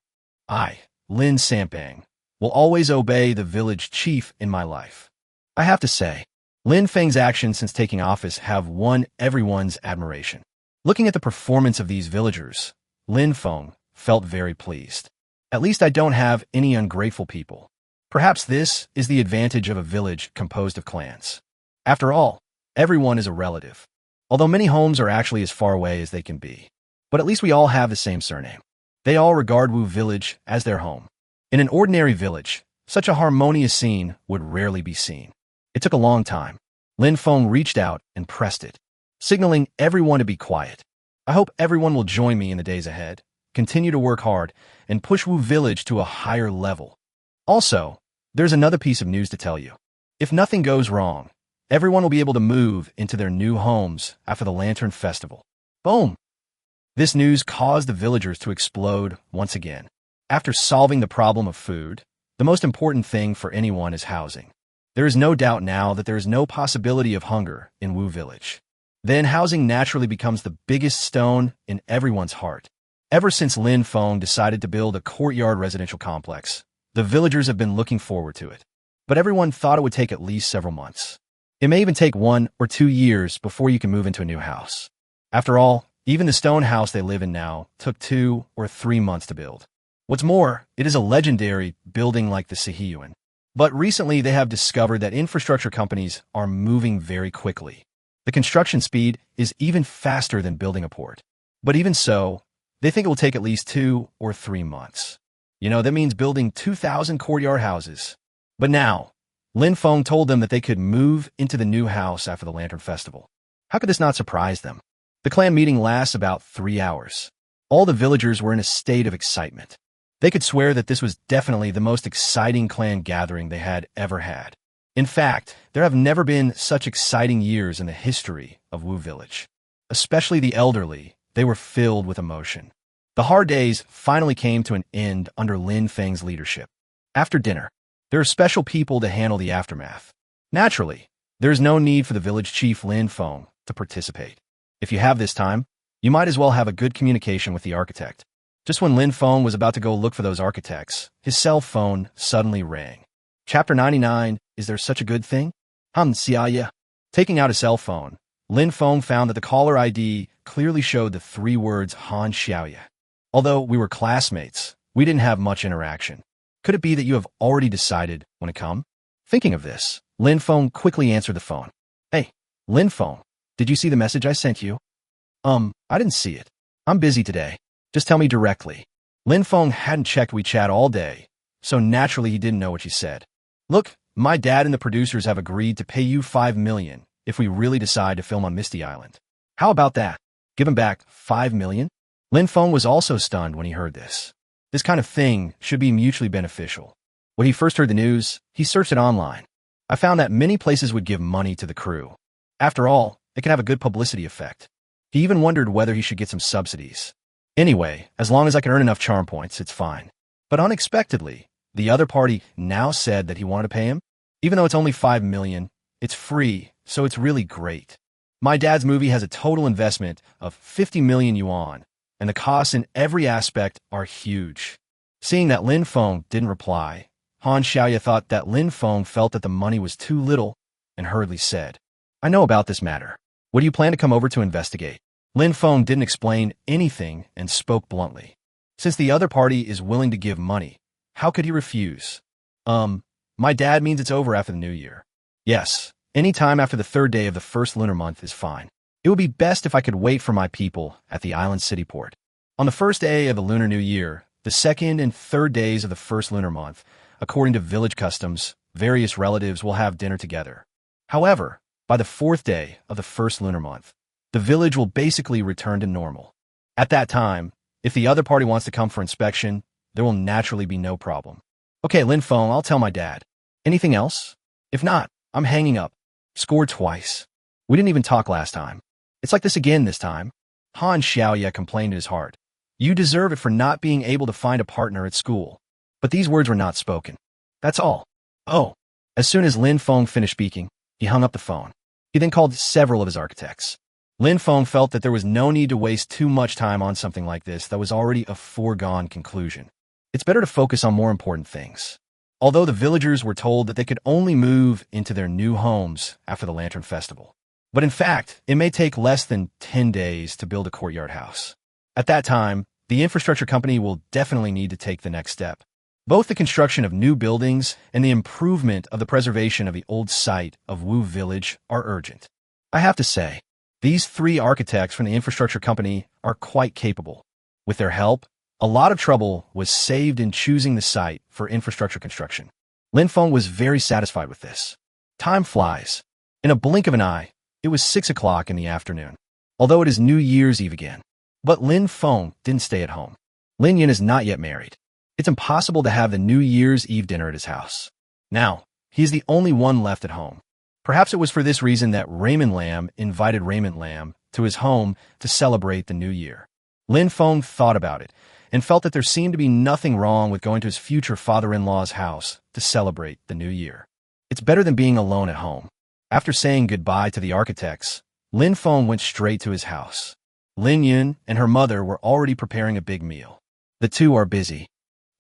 I, Lin Sampang, will always obey the village chief in my life. I have to say, Lin Feng's actions since taking office have won everyone's admiration. Looking at the performance of these villagers, Lin Feng felt very pleased. At least I don't have any ungrateful people. Perhaps this is the advantage of a village composed of clans. After all, everyone is a relative, although many homes are actually as far away as they can be. But at least we all have the same surname. They all regard Wu Village as their home. In an ordinary village, such a harmonious scene would rarely be seen. It took a long time. Lin Feng reached out and pressed it, signaling everyone to be quiet. I hope everyone will join me in the days ahead, continue to work hard, and push Wu Village to a higher level. Also, there's another piece of news to tell you. If nothing goes wrong, everyone will be able to move into their new homes after the Lantern Festival. Boom! This news caused the villagers to explode once again. After solving the problem of food, the most important thing for anyone is housing. There is no doubt now that there is no possibility of hunger in Wu Village. Then housing naturally becomes the biggest stone in everyone's heart. Ever since Lin Feng decided to build a courtyard residential complex, the villagers have been looking forward to it. But everyone thought it would take at least several months. It may even take 1 or 2 years before you can move into a new house. After all, even the stone house they live in now took 2 or 3 months to build. What's more, it is a legendary building like the Sihiyuan. But recently they have discovered that infrastructure companies are moving very quickly. The construction speed is even faster than building a port. But even so, they think it will take at least 2 or 3 months. That means building 2,000 courtyard houses. But now, Lin Feng told them that they could move into the new house after the Lantern Festival. How could this not surprise them? The clan meeting lasts about 3 hours. All the villagers were in a state of excitement. They could swear that this was definitely the most exciting clan gathering they had ever had. In fact, there have never been such exciting years in the history of Wu Village. Especially the elderly, they were filled with emotion. The hard days finally came to an end under Lin Feng's leadership. After dinner, there are special people to handle the aftermath. Naturally, there is no need for the village chief Lin Feng to participate. If you have this time, you might as well have a good communication with the architect. Just when Lin Feng was about to go look for those architects, his cell phone suddenly rang. Chapter 99, Is There Such a Good Thing? Xia. Taking out his cell phone, Lin Feng found that the caller ID clearly showed the 3 words Han Xiaoya. Although we were classmates, we didn't have much interaction. Could it be that you have already decided when to come? Thinking of this, Lin Feng quickly answered the phone. Hey, Lin Feng, did you see the message I sent you? I didn't see it. I'm busy today. Just tell me directly. Lin Feng hadn't checked WeChat all day, so naturally he didn't know what she said. Look, my dad and the producers have agreed to pay you 5 million if we really decide to film on Misty Island. How about that? Give him back 5 million? Lin Feng was also stunned when he heard this. This kind of thing should be mutually beneficial. When he first heard the news, he searched it online. I found that many places would give money to the crew. After all, it can have a good publicity effect. He even wondered whether he should get some subsidies. Anyway, as long as I can earn enough charm points, it's fine. But unexpectedly, the other party now said that he wanted to pay him. Even though it's only 5 million, it's free, so it's really great. My dad's movie has a total investment of 50 million yuan, and the costs in every aspect are huge. Seeing that Lin Feng didn't reply, Han Xiaoya thought that Lin Feng felt that the money was too little and hurriedly said, I know about this matter. What do you plan to come over to investigate? Lin Feng didn't explain anything and spoke bluntly. Since the other party is willing to give money, how could he refuse? My dad means it's over after the new year. Yes, any time after the 3rd day of the 1st lunar month is fine. It would be best if I could wait for my people at the island city port. On the 1st day of the Lunar New Year, the 2nd and 3rd days of the 1st lunar month, according to village customs, various relatives will have dinner together. However, by the 4th day of the 1st lunar month, the village will basically return to normal. At that time, if the other party wants to come for inspection, there will naturally be no problem. Okay, Lin Feng, I'll tell my dad. Anything else? If not, I'm hanging up. Scored twice. We didn't even talk last time. It's like this again this time. Han Xiaoya complained in his heart. You deserve it for not being able to find a partner at school. But these words were not spoken. That's all. Oh. As soon as Lin Feng finished speaking, he hung up the phone. He then called several of his architects. Lin Feng felt that there was no need to waste too much time on something like this that was already a foregone conclusion. It's better to focus on more important things. Although the villagers were told that they could only move into their new homes after the Lantern Festival. But in fact, it may take less than 10 days to build a courtyard house. At that time, the infrastructure company will definitely need to take the next step. Both the construction of new buildings and the improvement of the preservation of the old site of Wu Village are urgent. I have to say, These three architects from the infrastructure company are quite capable. With their help, a lot of trouble was saved in choosing the site for infrastructure construction. Lin Feng was very satisfied with this. Time flies. In a blink of an eye, it was 6 o'clock in the afternoon, although it is New Year's Eve again. But Lin Feng didn't stay at home. Lin Yun is not yet married. It's impossible to have the New Year's Eve dinner at his house. Now, he is the only one left at home. Perhaps it was for this reason that Raymond Lam invited Raymond Lam to his home to celebrate the new year. Lin Feng thought about it and felt that there seemed to be nothing wrong with going to his future father-in-law's house to celebrate the new year. It's better than being alone at home. After saying goodbye to the architects, Lin Feng went straight to his house. Lin Yun and her mother were already preparing a big meal. The two are busy.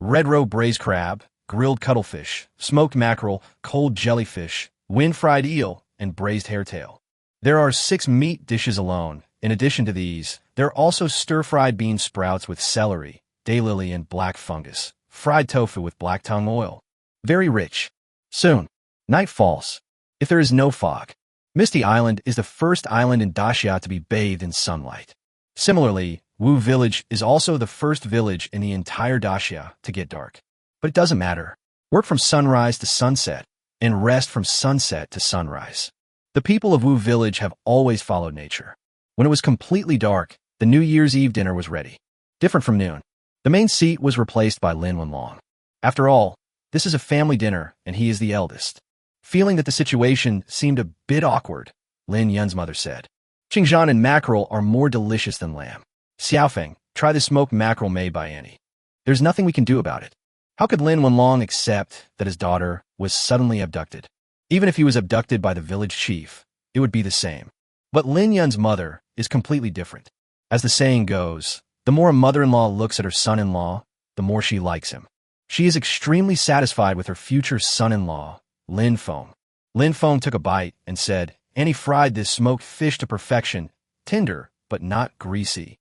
Red roe braised crab, grilled cuttlefish, smoked mackerel, cold jellyfish, wind-fried eel, and braised hairtail. There are 6 meat dishes alone. In addition to these, there are also stir-fried bean sprouts with celery, daylily, and black fungus, fried tofu with black tongue oil. Very rich. Soon, night falls. If there is no fog, Misty Island is the first island in Daxia to be bathed in sunlight. Similarly, Wu Village is also the first village in the entire Daxia to get dark. But it doesn't matter. Work from sunrise to sunset, and rest from sunset to sunrise. The people of Wu Village have always followed nature. When it was completely dark, the New Year's Eve dinner was ready. Different from noon, the main seat was replaced by Lin Wenlong. After all, this is a family dinner, and he is the eldest. Feeling that the situation seemed a bit awkward, Lin Yun's mother said, "Qingzhan and mackerel are more delicious than lamb. Xiaofeng, try the smoked mackerel made by Annie." There's nothing we can do about it. How could Lin Wenlong accept that his daughter was suddenly abducted? Even if he was abducted by the village chief, it would be the same. But Lin Yun's mother is completely different. As the saying goes, the more a mother-in-law looks at her son-in-law, the more she likes him. She is extremely satisfied with her future son-in-law, Lin Feng. Lin Feng took a bite and said, "Annie fried this smoked fish to perfection, tender but not greasy."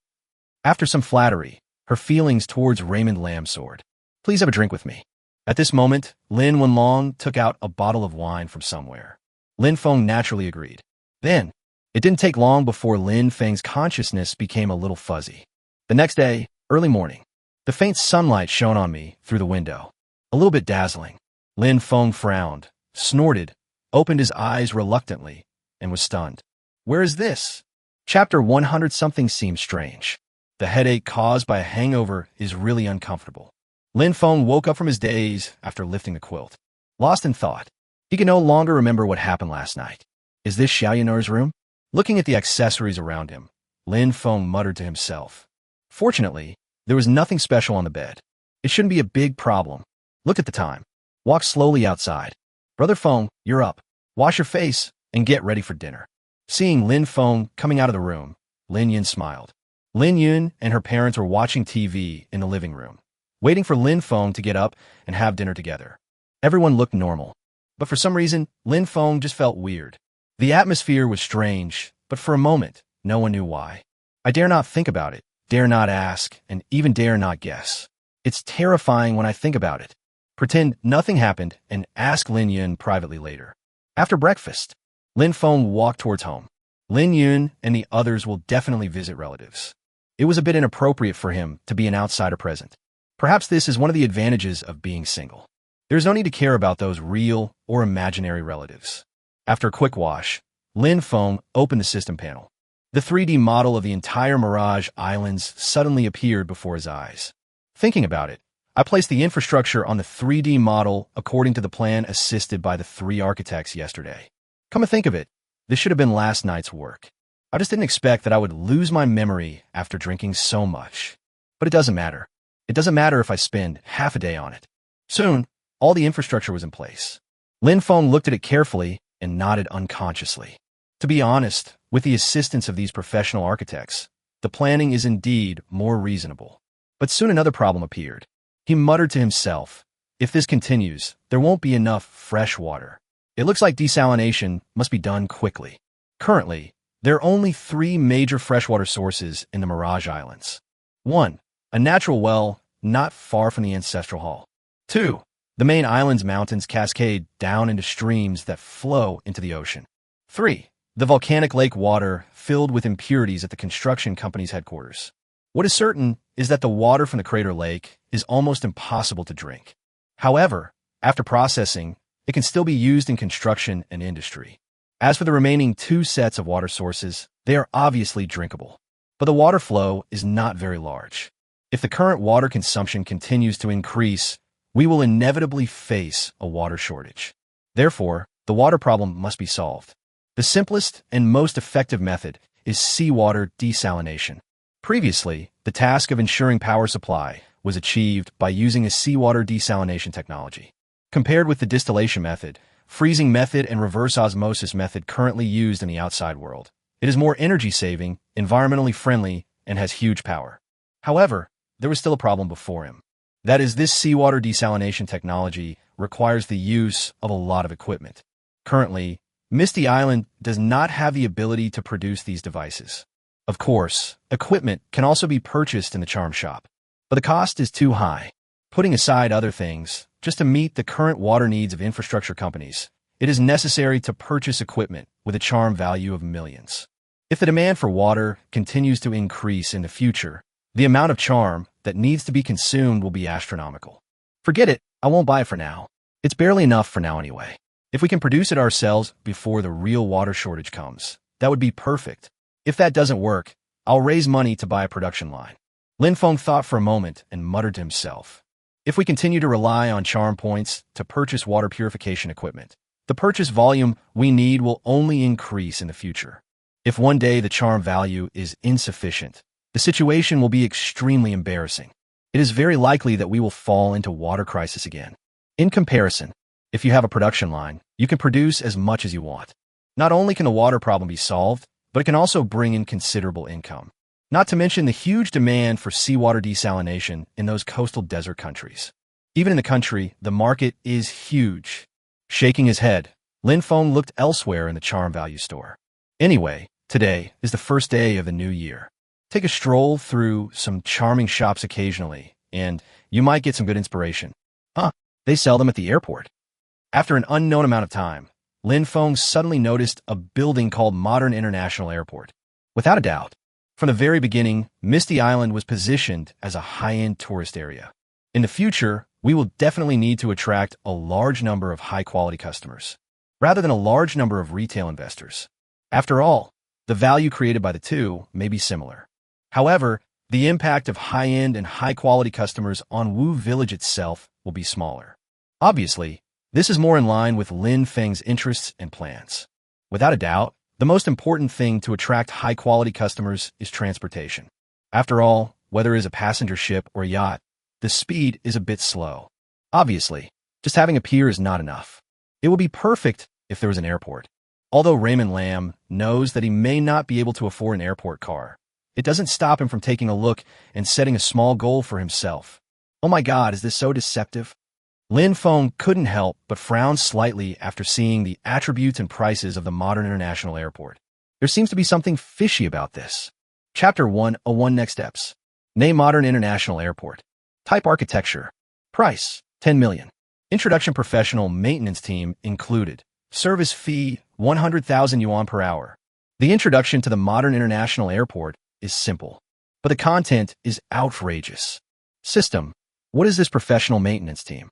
After some flattery, her feelings towards Raymond Lam soared. "Please have a drink with me." At this moment, Lin Wenlong took out a bottle of wine from somewhere. Lin Feng naturally agreed. Then, it didn't take long before Lin Feng's consciousness became a little fuzzy. The next day, early morning, the faint sunlight shone on me through the window. A little bit dazzling. Lin Feng frowned, snorted, opened his eyes reluctantly, and was stunned. Where is this? Chapter 100. Something seems strange. The headache caused by a hangover is really uncomfortable. Lin Feng woke up from his daze after lifting the quilt. Lost in thought, he could no longer remember what happened last night. Is this Xiaoyan'er's room? Looking at the accessories around him, Lin Feng muttered to himself. Fortunately, there was nothing special on the bed. It shouldn't be a big problem. Looked at the time. Walked slowly outside. "Brother Feng, you're up. Wash your face and get ready for dinner." Seeing Lin Feng coming out of the room, Lin Yun smiled. Lin Yun and her parents were watching TV in the living room, waiting for Lin Feng to get up and have dinner together. Everyone looked normal, but for some reason, Lin Feng just felt weird. The atmosphere was strange, but for a moment, no one knew why. I dare not think about it, dare not ask, and even dare not guess. It's terrifying when I think about it. Pretend nothing happened and ask Lin Yun privately later. After breakfast, Lin Feng walked towards home. Lin Yun and the others will definitely visit relatives. It was a bit inappropriate for him to be an outsider present. Perhaps this is one of the advantages of being single. There's no need to care about those real or imaginary relatives. After a quick wash, Lin Feng opened the system panel. The 3D model of the entire Mirage Islands suddenly appeared before his eyes. Thinking about it, I placed the infrastructure on the 3D model according to the plan assisted by the 3 architects yesterday. Come to think of it, this should have been last night's work. I just didn't expect that I would lose my memory after drinking so much. But it doesn't matter. It doesn't matter if I spend half a day on it. Soon, all the infrastructure was in place. Lin Feng looked at it carefully and nodded unconsciously. To be honest, with the assistance of these professional architects, the planning is indeed more reasonable. But soon another problem appeared. He muttered to himself, "If this continues, there won't be enough fresh water. It looks like desalination must be done quickly." Currently, there are only 3 major freshwater sources in the Mirage Islands. 1. A natural well not far from the ancestral hall. 2. The main island's mountains cascade down into streams that flow into the ocean. 3. the volcanic lake water filled with impurities at the construction company's headquarters. What is certain is that the water from the crater lake is almost impossible to drink. However, after processing, it can still be used in construction and industry. As for the remaining two sets of water sources, they are obviously drinkable. But the water flow is not very large. If the current water consumption continues to increase, we will inevitably face a water shortage. Therefore, the water problem must be solved. The simplest and most effective method is seawater desalination. Previously, the task of ensuring power supply was achieved by using a seawater desalination technology. Compared with the distillation method, freezing method, and reverse osmosis method currently used in the outside world, it is more energy-saving, environmentally friendly, and has huge power. However, there was still a problem before him. That is, this seawater desalination technology requires the use of a lot of equipment. Currently, Misty Island does not have the ability to produce these devices. Of course, equipment can also be purchased in the charm shop, but the cost is too high. Putting aside other things, just to meet the current water needs of infrastructure companies, it is necessary to purchase equipment with a charm value of millions. If the demand for water continues to increase in the future, the amount of charm that needs to be consumed will be astronomical. Forget it, I won't buy it for now. It's barely enough for now anyway. If we can produce it ourselves before the real water shortage comes, that would be perfect. If that doesn't work, I'll raise money to buy a production line. Feng thought for a moment and muttered to himself. If we continue to rely on charm points to purchase water purification equipment, the purchase volume we need will only increase in the future. If one day the charm value is insufficient, the situation will be extremely embarrassing. It is very likely that we will fall into water crisis again. In comparison, if you have a production line, you can produce as much as you want. Not only can the water problem be solved, but it can also bring in considerable income. Not to mention the huge demand for seawater desalination in those coastal desert countries. Even in the country, the market is huge. Shaking his head, Feng looked elsewhere in the charm value store. Anyway, today is the first day of the new year. Take a stroll through some charming shops occasionally, and you might get some good inspiration. They sell them at the airport. After an unknown amount of time, Feng suddenly noticed a building called Modern International Airport. Without a doubt, from the very beginning, Misty Island was positioned as a high-end tourist area. In the future, we will definitely need to attract a large number of high-quality customers, rather than a large number of retail investors. After all, the value created by the two may be similar. However, the impact of high-end and high-quality customers on Wu Village itself will be smaller. Obviously, this is more in line with Feng's interests and plans. Without a doubt, the most important thing to attract high-quality customers is transportation. After all, whether it is a passenger ship or a yacht, the speed is a bit slow. Obviously, just having a pier is not enough. It would be perfect if there was an airport. Although Raymond Lamb knows that he may not be able to afford an airport car, it doesn't stop him from taking a look and setting a small goal for himself. Oh my God, is this so deceptive? Feng couldn't help but frown slightly after seeing the attributes and prices of the Modern International Airport. There seems to be something fishy about this. Chapter 101 Next Steps. Name Modern International Airport. Type Architecture. Price, 10 million. Introduction Professional Maintenance Team included. Service fee, 100,000 yuan per hour. The introduction to the Modern International Airport is simple, but the content is outrageous. System. What is this professional maintenance team?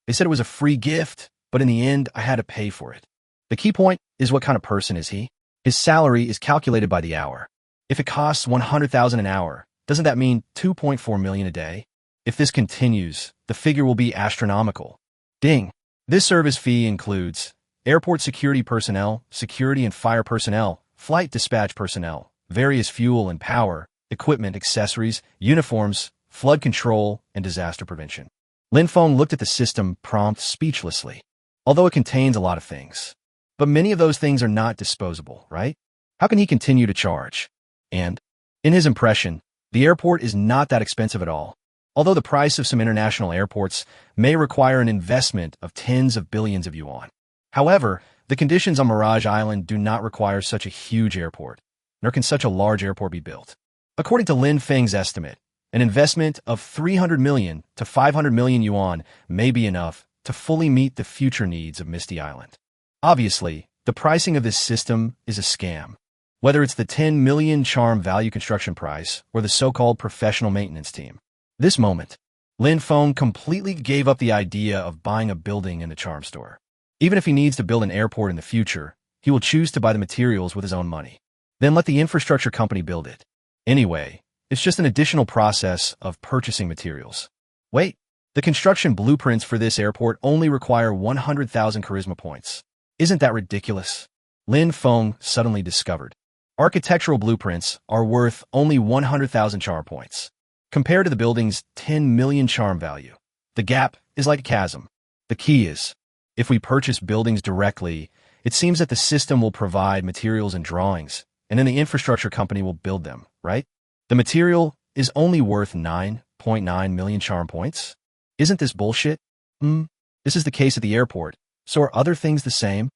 They said it was a free gift, but in the end, I had to pay for it. The key point is what kind of person is he? His salary is calculated by the hour. If it costs 100,000 an hour, doesn't that mean 2.4 million a day? If this continues, the figure will be astronomical. Ding! This service fee includes airport security personnel, security and fire personnel, flight dispatch personnel, various fuel and power, equipment, accessories, uniforms, flood control, and disaster prevention. Feng looked at the system prompt speechlessly, although it contains a lot of things. But many of those things are not disposable, right? How can he continue to charge? And, in his impression, the airport is not that expensive at all, although the price of some international airports may require an investment of tens of billions of yuan. However, the conditions on Mirage Island do not require such a huge airport, nor can such a large airport be built. According to Feng's estimate, an investment of 300 million to 500 million yuan may be enough to fully meet the future needs of Misty Island. Obviously, The pricing of this system is a scam. Whether it's the 10 million charm value construction price or the so-called professional maintenance team. This moment, Feng completely gave up the idea of buying a building in the charm store. Even if he needs to build an airport in the future, he will choose to buy the materials with his own money. Then let the infrastructure company build it. Anyway, it's just an additional process of purchasing materials. Wait, the construction blueprints for this airport only require 100,000 charisma points. Isn't that ridiculous? Feng suddenly discovered. Architectural blueprints are worth only 100,000 charm points. Compared to the building's 10 million charm value, the gap is like a chasm. The key is, if we purchase buildings directly, it seems that the system will provide materials and drawings, and then the infrastructure company will build them, right? The material is only worth 9.9 million charm points? Isn't this bullshit? This is the case at the airport, so are other things the same?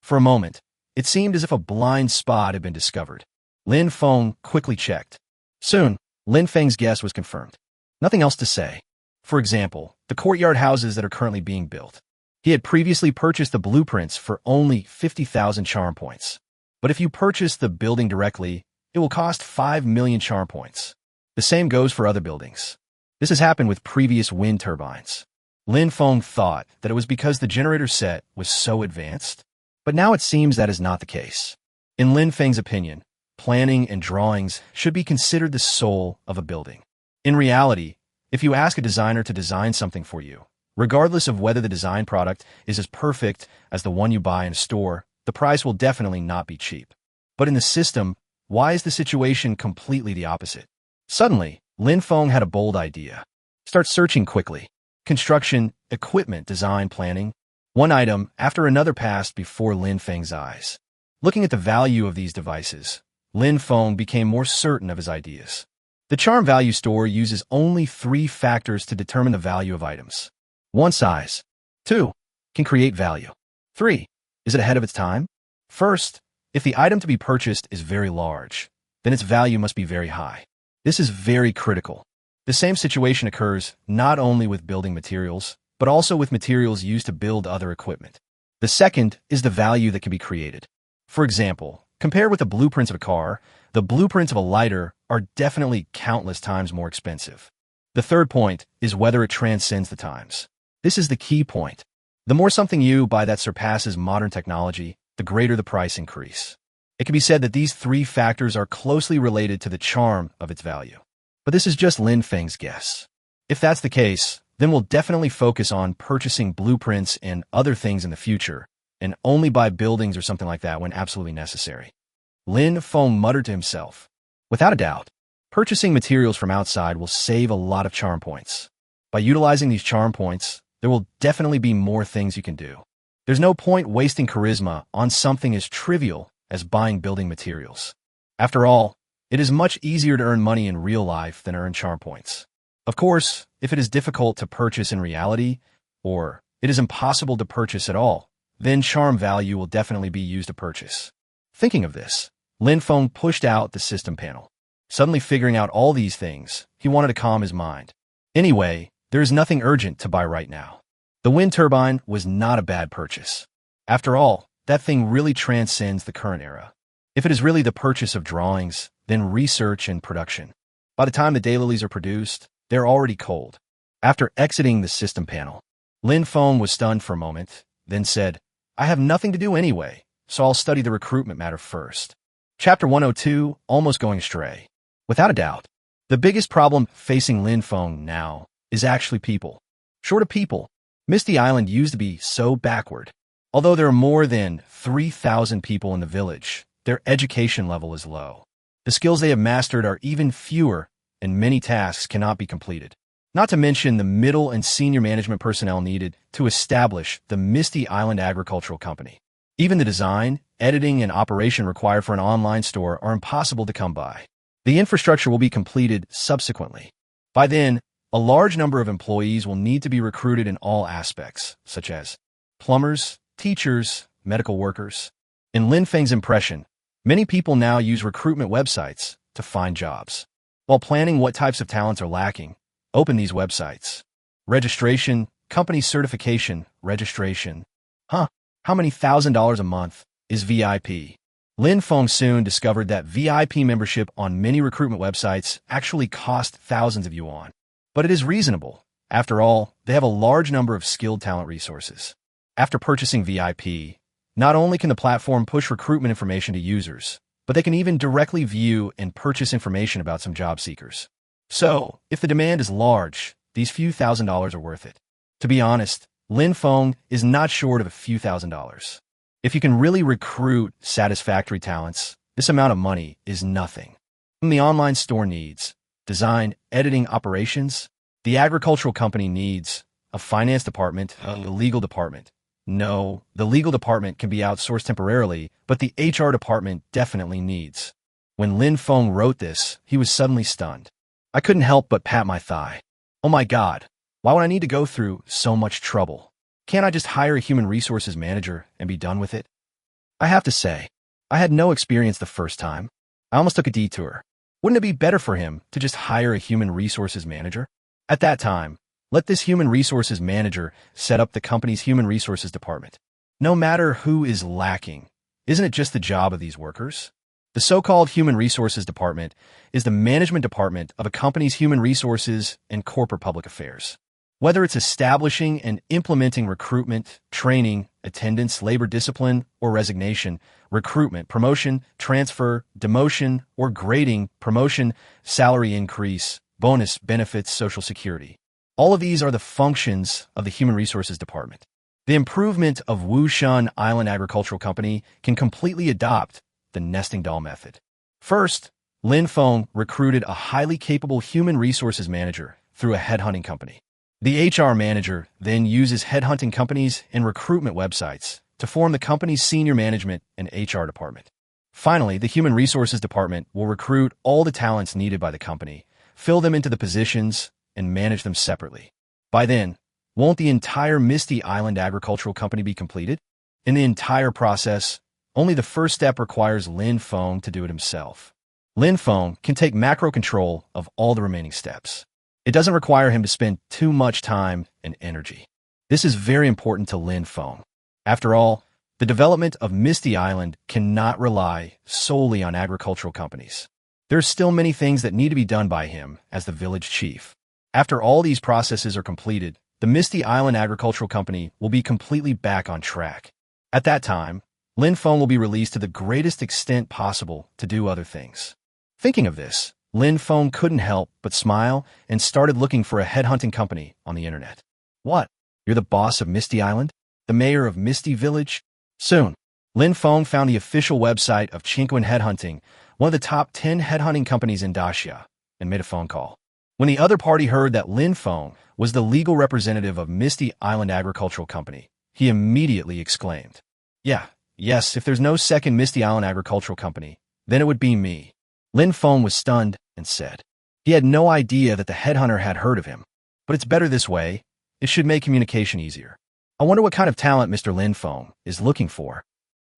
For a moment, it seemed as if a blind spot had been discovered. Feng quickly checked. Soon, Feng's guess was confirmed. Nothing else to say. For example, the courtyard houses that are currently being built. He had previously purchased the blueprints for only 50,000 charm points. But if you purchase the building directly, it will cost 5 million charm points. The same goes for other buildings. This has happened with previous wind turbines. Feng thought that it was because the generator set was so advanced, but now it seems that is not the case. In Feng's opinion, planning and drawings should be considered the soul of a building. In reality, if you ask a designer to design something for you, regardless of whether the design product is as perfect as the one you buy in a store, the price will definitely not be cheap. But in the system, why is the situation completely the opposite? Suddenly, Feng had a bold idea. Start searching quickly. Construction, equipment, design, planning. One item after another passed before Feng's eyes. Looking at the value of these devices, Feng became more certain of his ideas. The charm value store uses only 3 factors to determine the value of items. 1. Size. 2. Can create value. 3. Is it ahead of its time? First, if the item to be purchased is very large, then its value must be very high. This is very critical. The same situation occurs not only with building materials, but also with materials used to build other equipment. The second is the value that can be created. For example, compared with the blueprints of a car, the blueprints of a lighter are definitely countless times more expensive. The third point is whether it transcends the times. This is the key point. The more something you buy that surpasses modern technology, the greater the price increase. It can be said that these 3 factors are closely related to the charm of its value. But this is just Feng's guess. If that's the case, then we'll definitely focus on purchasing blueprints and other things in the future, and only buy buildings or something like that when absolutely necessary. Feng muttered to himself. Without a doubt, purchasing materials from outside will save a lot of charm points. By utilizing these charm points, there will definitely be more things you can do. There's no point wasting charisma on something as trivial as buying building materials. After all, it is much easier to earn money in real life than earn charm points. Of course, if it is difficult to purchase in reality, or it is impossible to purchase at all, then charm value will definitely be used to purchase. Thinking of this, Feng pushed out the system panel. Suddenly figuring out all these things, he wanted to calm his mind. Anyway, there is nothing urgent to buy right now. The wind turbine was not a bad purchase. After all, that thing really transcends the current era. If it is really the purchase of drawings, then research and production. By the time the daylilies are produced, they're already cold. After exiting the system panel, Feng was stunned for a moment, then said, I have nothing to do anyway, so I'll study the recruitment matter first. Chapter 102, Almost Going Astray. Without a doubt, the biggest problem facing Feng now is actually people. Short of people, Misty Island used to be so backward. Although there are more than 3,000 people in the village, their education level is low. The skills they have mastered are even fewer, and many tasks cannot be completed. Not to mention the middle and senior management personnel needed to establish the Misty Island Agricultural Company. Even the design, editing, and operation required for an online store are impossible to come by. The infrastructure will be completed subsequently. By then, a large number of employees will need to be recruited in all aspects, such as plumbers, teachers, medical workers. In Feng's impression, many people now use recruitment websites to find jobs. While planning what types of talents are lacking, open these websites. Registration, company certification, registration. How many $1,000s a month is VIP. Lin Feng soon discovered that VIP membership on many recruitment websites actually cost thousands of yuan. But it is reasonable. After all, they have a large number of skilled talent resources. After purchasing VIP, not only can the platform push recruitment information to users, but they can even directly view and purchase information about some job seekers. So, if the demand is large, these few $1,000s are worth it. To be honest, Lin Feng is not short of a few $1,000s. If you can really recruit satisfactory talents, this amount of money is nothing. The online store needs design, editing, operations. The agricultural company needs a finance department, a legal department. No, the legal department can be outsourced temporarily, but the HR department definitely needs. When Lin Feng wrote this, he was suddenly stunned. I couldn't help but pat my thigh. Oh my God, why would I need to go through so much trouble? Can't I just hire a human resources manager and be done with it? I have to say, I had no experience the first time. I almost took a detour. Wouldn't it be better for him to just hire a human resources manager? At that time, let this human resources manager set up the company's human resources department. No matter who is lacking, isn't it just the job of these workers? The so-called human resources department is the management department of a company's human resources and corporate public affairs. Whether it's establishing and implementing recruitment, training, attendance, labor discipline, or resignation, recruitment, promotion, transfer, demotion, or grading, promotion, salary increase, bonus, benefits, social security. All of these are the functions of the Human Resources Department. The improvement of Wushan Island Agricultural Company can completely adopt the nesting doll method. First, Lin Feng recruited a highly capable human resources manager through a headhunting company. The HR manager then uses headhunting companies and recruitment websites to form the company's senior management and HR department. Finally, the Human Resources Department will recruit all the talents needed by the company, fill them into the positions, and manage them separately. By then, won't the entire Misty Island Agricultural Company be completed? In the entire process, only the first step requires Lin Feng to do it himself. Lin Feng can take macro control of all the remaining steps. It doesn't require him to spend too much time and energy. This is very important to Lin Feng. After all, the development of Misty Island cannot rely solely on agricultural companies. There are still many things that need to be done by him as the village chief. After all these processes are completed, the Misty Island Agricultural Company will be completely back on track. At that time, Lin Feng will be released to the greatest extent possible to do other things. Thinking of this, Lin Feng couldn't help but smile and started looking for a headhunting company on the internet. What? You're the boss of Misty Island? The mayor of Misty Village? Soon, Lin Feng found the official website of Chinquan Headhunting, one of the top 10 headhunting companies in Daxia, and made a phone call. When the other party heard that Lin Feng was the legal representative of Misty Island Agricultural Company, he immediately exclaimed, Yes, if there's no second Misty Island Agricultural Company, then it would be me. Lin Feng was stunned and said. He had no idea that the headhunter had heard of him. But it's better this way. It should make communication easier. I wonder what kind of talent Mr. Lin Feng is looking for.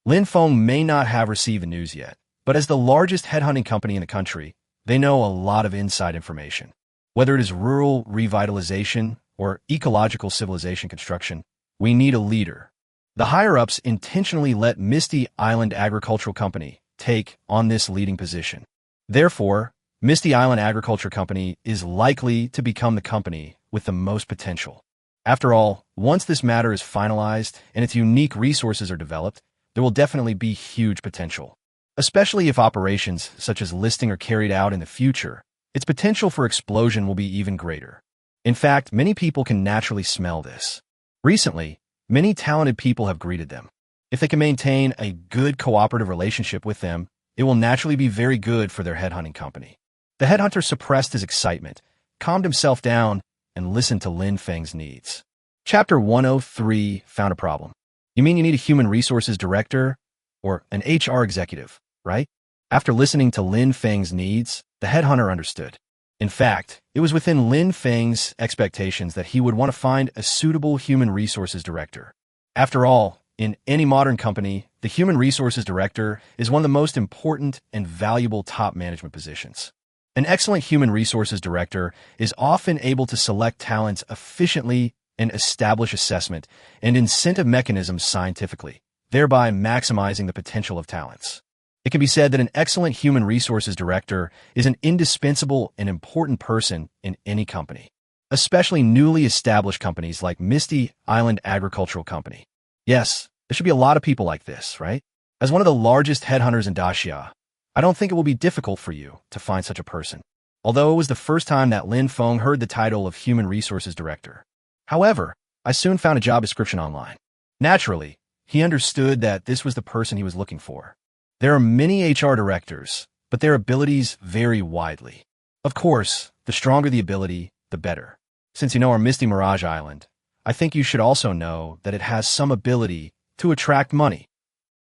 Lin Feng may not have received the news yet, but as the largest headhunting company in the country, they know a lot of inside information. Whether it is rural revitalization or ecological civilization construction, we need a leader. The higher-ups intentionally let Misty Island Agricultural Company take on this leading position. Therefore, Misty Island Agriculture Company is likely to become the company with the most potential. After all, once this matter is finalized and its unique resources are developed, there will definitely be huge potential. Especially if operations such as listing are carried out in the future, its potential for explosion will be even greater. In fact, many people can naturally smell this. Recently, many talented people have greeted them. If they can maintain a good cooperative relationship with them, it will naturally be very good for their headhunting company. The headhunter suppressed his excitement, calmed himself down, and listened to Lin Feng's needs. Chapter 103 found a problem. You mean you need a human resources director or an HR executive, right? After listening to Lin Feng's needs, the headhunter understood. In fact, it was within Lin Feng's expectations that he would want to find a suitable human resources director. After all, in any modern company, the human resources director is one of the most important and valuable top management positions. An excellent human resources director is often able to select talents efficiently and establish assessment and incentive mechanisms scientifically. thereby maximizing the potential of talents. It can be said that an excellent human resources director is an indispensable and important person in any company, especially newly established companies like Misty Island Agricultural Company. Yes, there should be a lot of people like this, right? As one of the largest headhunters in Daxia, I don't think it will be difficult for you to find such a person, although it was the first time that Lin Feng heard the title of Human Resources Director. However, I soon found a job description online. Naturally, he understood that this was the person he was looking for. There are many HR directors, but their abilities vary widely. Of course, the stronger the ability, the better. Since you know our Misty Mirage Island, I think you should also know that it has some ability to attract money.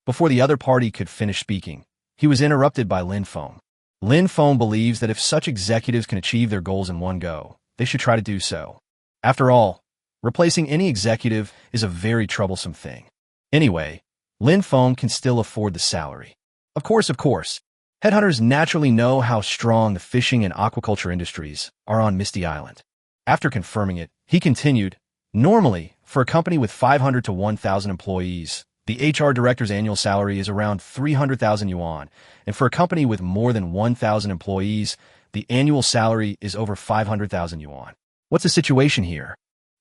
Before the other party could finish speaking, he was interrupted by Lin Feng. Lin Feng believes that if such executives can achieve their goals in one go, they should try to do so. After all, replacing any executive is a very troublesome thing. Anyway, Lin Feng can still afford the salary. Of course. Headhunters naturally know how strong the fishing and aquaculture industries are on Misty Island. After confirming it, he continued, normally, for a company with 500 to 1,000 employees, the HR director's annual salary is around 300,000 yuan, and for a company with more than 1,000 employees, the annual salary is over 500,000 yuan. What's the situation here?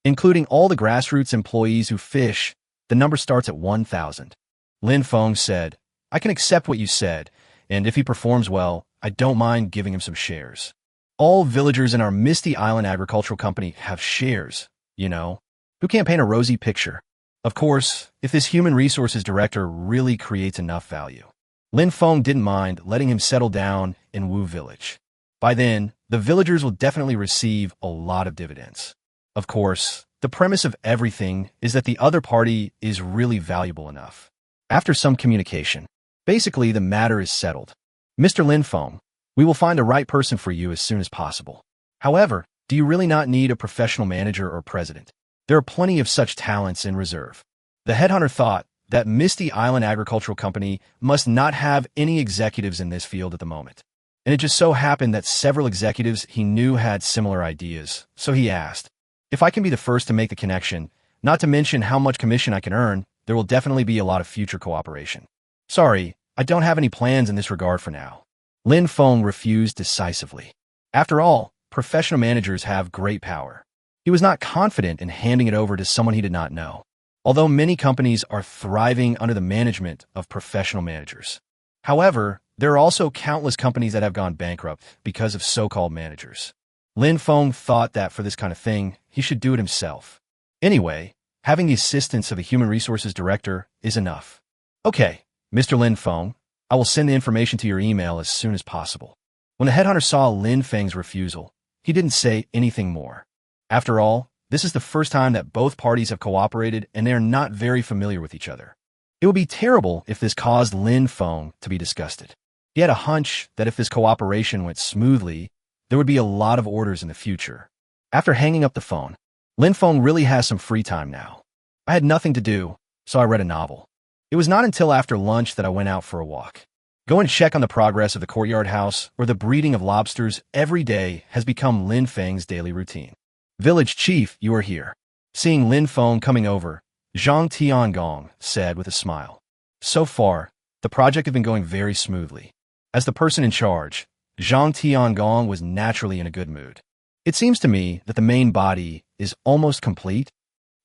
Including all the grassroots employees who fish, the number starts at 1,000. Lin Feng said, I can accept what you said, and if he performs well, I don't mind giving him some shares. All villagers in our Misty Island Agricultural Company have shares, you know. Who can't paint a rosy picture? Of course, if this human resources director really creates enough value. Lin Feng didn't mind letting him settle down in Wu Village. By then, the villagers will definitely receive a lot of dividends. Of course, the premise of everything is that the other party is really valuable enough. After some communication, basically the matter is settled. Mr. Lin Feng, we will find the right person for you as soon as possible. However, do you really not need a professional manager or president? There are plenty of such talents in reserve. The headhunter thought that Misty Island Agricultural Company must not have any executives in this field at the moment. And it just so happened that several executives he knew had similar ideas, so he asked, if I can be the first to make the connection, not to mention how much commission I can earn, there will definitely be a lot of future cooperation. Sorry, I don't have any plans in this regard for now. Lin Feng refused decisively. After all, professional managers have great power. He was not confident in handing it over to someone he did not know, although many companies are thriving under the management of professional managers. However, there are also countless companies that have gone bankrupt because of so-called managers. Lin Feng thought that for this kind of thing, he should do it himself. Anyway, having the assistance of a human resources director is enough. Okay, Mr. Lin Feng, I will send the information to your email as soon as possible. When the headhunter saw Lin Feng's refusal, he didn't say anything more. After all, this is the first time that both parties have cooperated and they are not very familiar with each other. It would be terrible if this caused Lin Feng to be disgusted. He had a hunch that if this cooperation went smoothly, there would be a lot of orders in the future. After hanging up the phone, Lin Feng really has some free time now. I had nothing to do, so I read a novel. It was not until after lunch that I went out for a walk. Go and check on the progress of the courtyard house or the breeding of lobsters every day has become Lin Feng's daily routine. Village chief, you are here. Seeing Lin Feng coming over, Zhang Tiangong said with a smile. So far, the project had been going very smoothly. As the person in charge, Zhang Tiangong was naturally in a good mood. It seems to me that the main body is almost complete.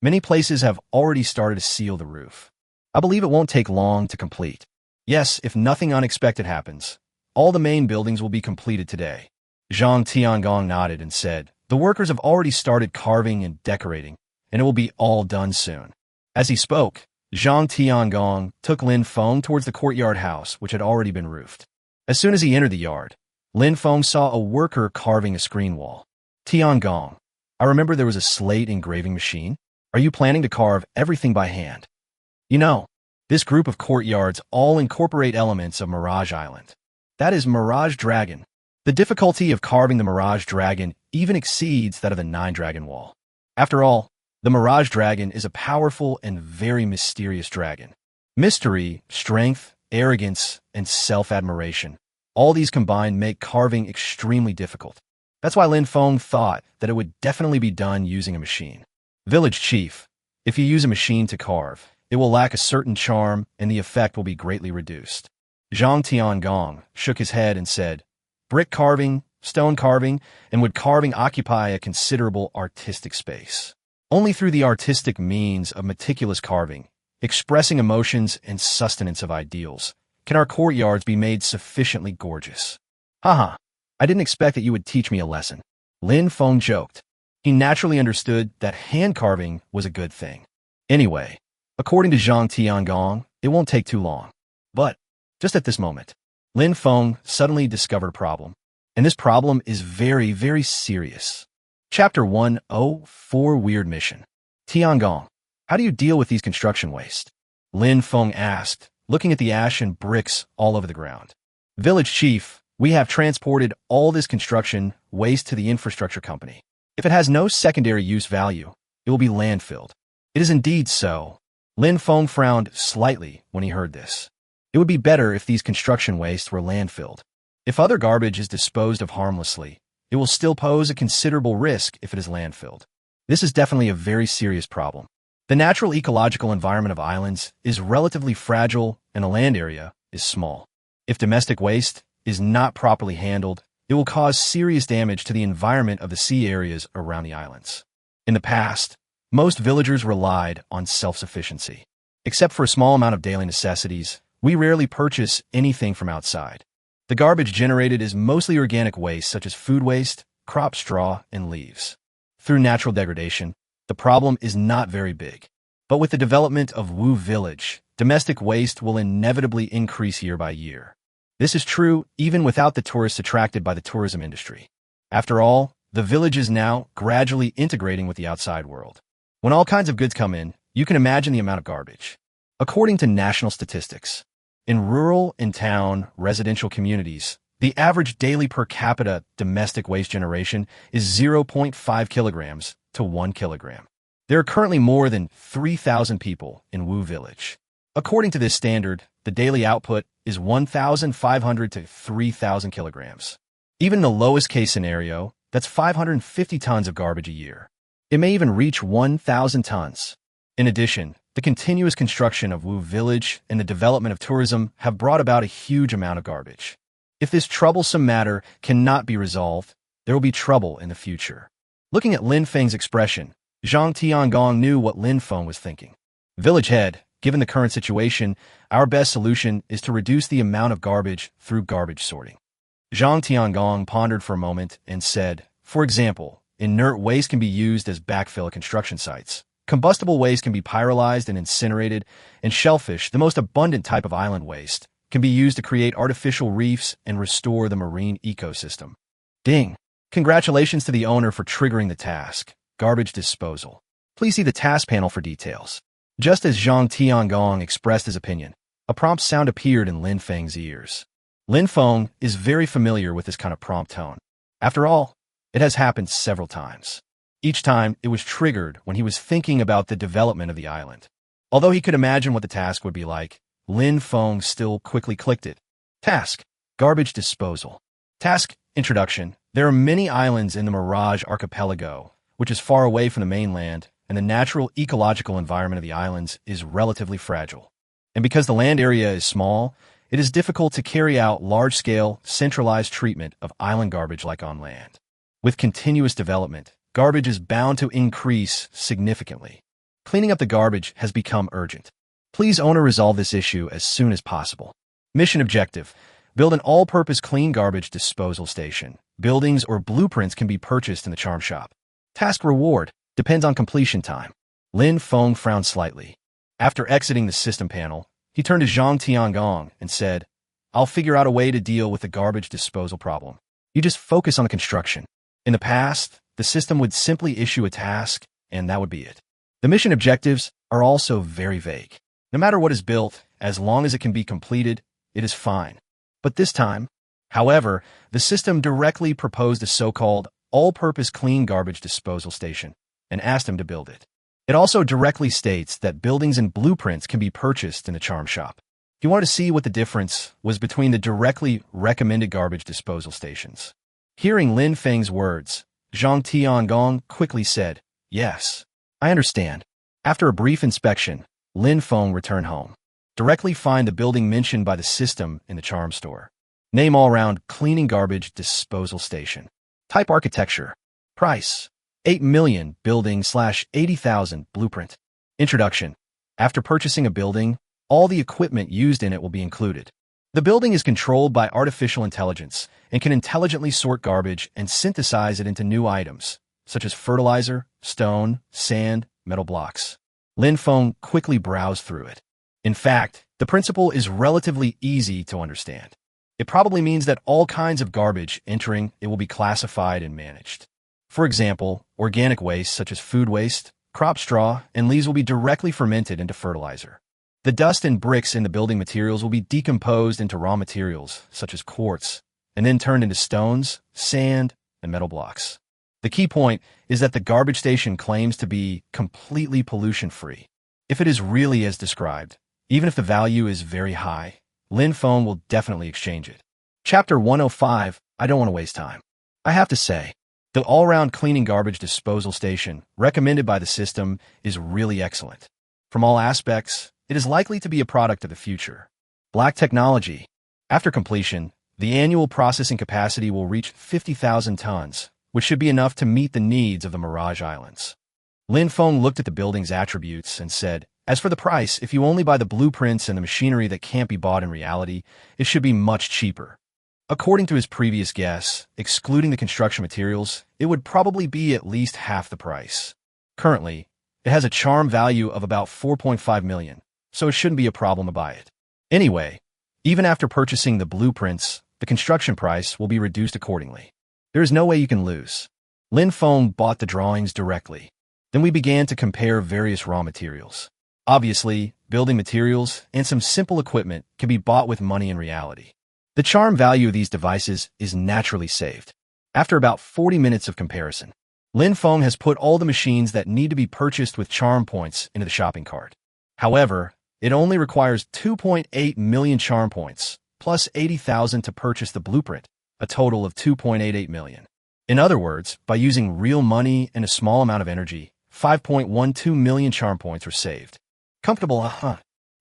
Many places have already started to seal the roof. I believe it won't take long to complete. Yes, if nothing unexpected happens, all the main buildings will be completed today. Zhang Tiangong nodded and said, the workers have already started carving and decorating, and it will be all done soon. As he spoke, Zhang Tiangong took Lin Feng towards the courtyard house, which had already been roofed. As soon as he entered the yard, Lin Feng saw a worker carving a screen wall. Tiangong, I remember there was a slate engraving machine. Are you planning to carve everything by hand? You know, this group of courtyards all incorporate elements of Mirage Island. That is Mirage Dragon. The difficulty of carving the Mirage Dragon even exceeds that of the Nine Dragon Wall. After all, the Mirage Dragon is a powerful and very mysterious dragon. Mystery, strength, arrogance, and self-admiration. All these combined make carving extremely difficult. That's why Lin Feng thought that it would definitely be done using a machine. Village chief, if you use a machine to carve, It will lack a certain charm, and the effect will be greatly reduced. Zhang Tiangong shook his head and said, brick carving, stone carving, and wood carving occupy a considerable artistic space. Only through the artistic means of meticulous carving, expressing emotions and sustenance of ideals, can our courtyards be made sufficiently gorgeous. Haha, I didn't expect that you would teach me a lesson. Lin Feng joked. He naturally understood that hand carving was a good thing. Anyway, according to Zhang Tiangong, it won't take too long. But, just at this moment, Lin Feng suddenly discovered a problem. And this problem is very, very serious. Chapter 104 Weird Mission. Tiangong, how do you deal with these construction waste? Lin Feng asked, looking at the ash and bricks all over the ground. Village chief, we have transported all this construction waste to the infrastructure company. If it has no secondary use value, it will be landfilled. It is indeed so. Lin Feng frowned slightly when he heard this. It would be better if these construction waste were landfilled. If other garbage is disposed of harmlessly, it will still pose a considerable risk if it is landfilled. This is definitely a very serious problem. The natural ecological environment of islands is relatively fragile and the land area is small. If domestic waste is not properly handled, it will cause serious damage to the environment of the sea areas around the islands. In the past, most villagers relied on self-sufficiency. Except for a small amount of daily necessities, we rarely purchase anything from outside. The garbage generated is mostly organic waste such as food waste, crop straw, and leaves. Through natural degradation, the problem is not very big. But with the development of Wu Village, domestic waste will inevitably increase year by year. This is true even without the tourists attracted by the tourism industry. After all, the village is now gradually integrating with the outside world. When all kinds of goods come in, you can imagine the amount of garbage. According to national statistics, in rural and town residential communities, the average daily per capita domestic waste generation is 0.5 kilograms to 1 kilogram. There are currently more than 3,000 people in Wu Village. According to this standard, the daily output is 1,500 to 3,000 kilograms. Even in the lowest case scenario, that's 550 tons of garbage a year. It may even reach 1,000 tons. In addition, the continuous construction of Wu Village and the development of tourism have brought about a huge amount of garbage. If this troublesome matter cannot be resolved, there will be trouble in the future. Looking at Lin Feng's expression, Zhang Tiangong knew what Lin Feng was thinking. Village head, given the current situation, our best solution is to reduce the amount of garbage through garbage sorting. Zhang Tiangong pondered for a moment and said, for example, inert waste can be used as backfill at construction sites. Combustible waste can be pyrolyzed and incinerated, and shellfish, the most abundant type of island waste, can be used to create artificial reefs and restore the marine ecosystem. Ding! Congratulations to the owner for triggering the task, garbage disposal. Please see the task panel for details. Just as Zhang Tiangong expressed his opinion, a prompt sound appeared in Lin Feng's ears. Lin Feng is very familiar with this kind of prompt tone. After all, it has happened several times. Each time, it was triggered when he was thinking about the development of the island. Although he could imagine what the task would be like, Lin Feng still quickly clicked it. Task: garbage disposal. Task: introduction. There are many islands in the Mirage archipelago, which is far away from the mainland, and the natural ecological environment of the islands is relatively fragile. And because the land area is small, it is difficult to carry out large-scale, centralized treatment of island garbage like on land. With continuous development, garbage is bound to increase significantly. Cleaning up the garbage has become urgent. Please owner resolve this issue as soon as possible. Mission objective: build an all-purpose clean garbage disposal station. Buildings or blueprints can be purchased in the charm shop. Task reward depends on completion time. Lin Feng frowned slightly. After exiting the system panel, he turned to Zhang Tiangong and said, I'll figure out a way to deal with the garbage disposal problem. You just focus on the construction. In the past, the system would simply issue a task, and that would be it. The mission objectives are also very vague. No matter what is built, as long as it can be completed, it is fine. But this time, however, the system directly proposed a so-called all-purpose clean garbage disposal station and asked him to build it. It also directly states that buildings and blueprints can be purchased in the charm shop. He wanted to see what the difference was between the directly recommended garbage disposal stations. Hearing Lin Feng's words, Zhang Tiangong quickly said, Yes, I understand. After a brief inspection, Lin Feng returned home. Directly find the building mentioned by the system in the charm store. Name all-round cleaning garbage disposal station. Type architecture. Price: 8 million building/80,000 blueprint. Introduction. After purchasing a building, all the equipment used in it will be included. The building is controlled by artificial intelligence and can intelligently sort garbage and synthesize it into new items, such as fertilizer, stone, sand, metal blocks. Lin Feng quickly browsed through it. In fact, the principle is relatively easy to understand. It probably means that all kinds of garbage entering it will be classified and managed. For example, organic waste such as food waste, crop straw, and leaves will be directly fermented into fertilizer. The dust and bricks in the building materials will be decomposed into raw materials such as quartz, and then turned into stones, sand, and metal blocks. The key point is that the garbage station claims to be completely pollution-free. If it is really as described, even if the value is very high, Lin Feng will definitely exchange it. Chapter 105, I don't want to waste time. I have to say, the all-round cleaning garbage disposal station recommended by the system is really excellent. From all aspects, it is likely to be a product of the future. Black technology. After completion, the annual processing capacity will reach 50,000 tons, which should be enough to meet the needs of the Mirage Islands. Lin Feng looked at the building's attributes and said, as for the price, if you only buy the blueprints and the machinery that can't be bought in reality, it should be much cheaper. According to his previous guess, excluding the construction materials, it would probably be at least half the price. Currently, it has a charm value of about 4.5 million, so it shouldn't be a problem to buy it. Anyway, even after purchasing the blueprints, the construction price will be reduced accordingly. There is no way you can lose. Lin Feng bought the drawings directly. Then we began to compare various raw materials. Obviously, building materials and some simple equipment can be bought with money in reality. The charm value of these devices is naturally saved. After about 40 minutes of comparison, Lin Feng has put all the machines that need to be purchased with charm points into the shopping cart. However, it only requires 2.8 million charm points, plus 80,000 to purchase the blueprint, a total of 2.88 million. In other words, by using real money and a small amount of energy, 5.12 million charm points were saved. Comfortable, huh?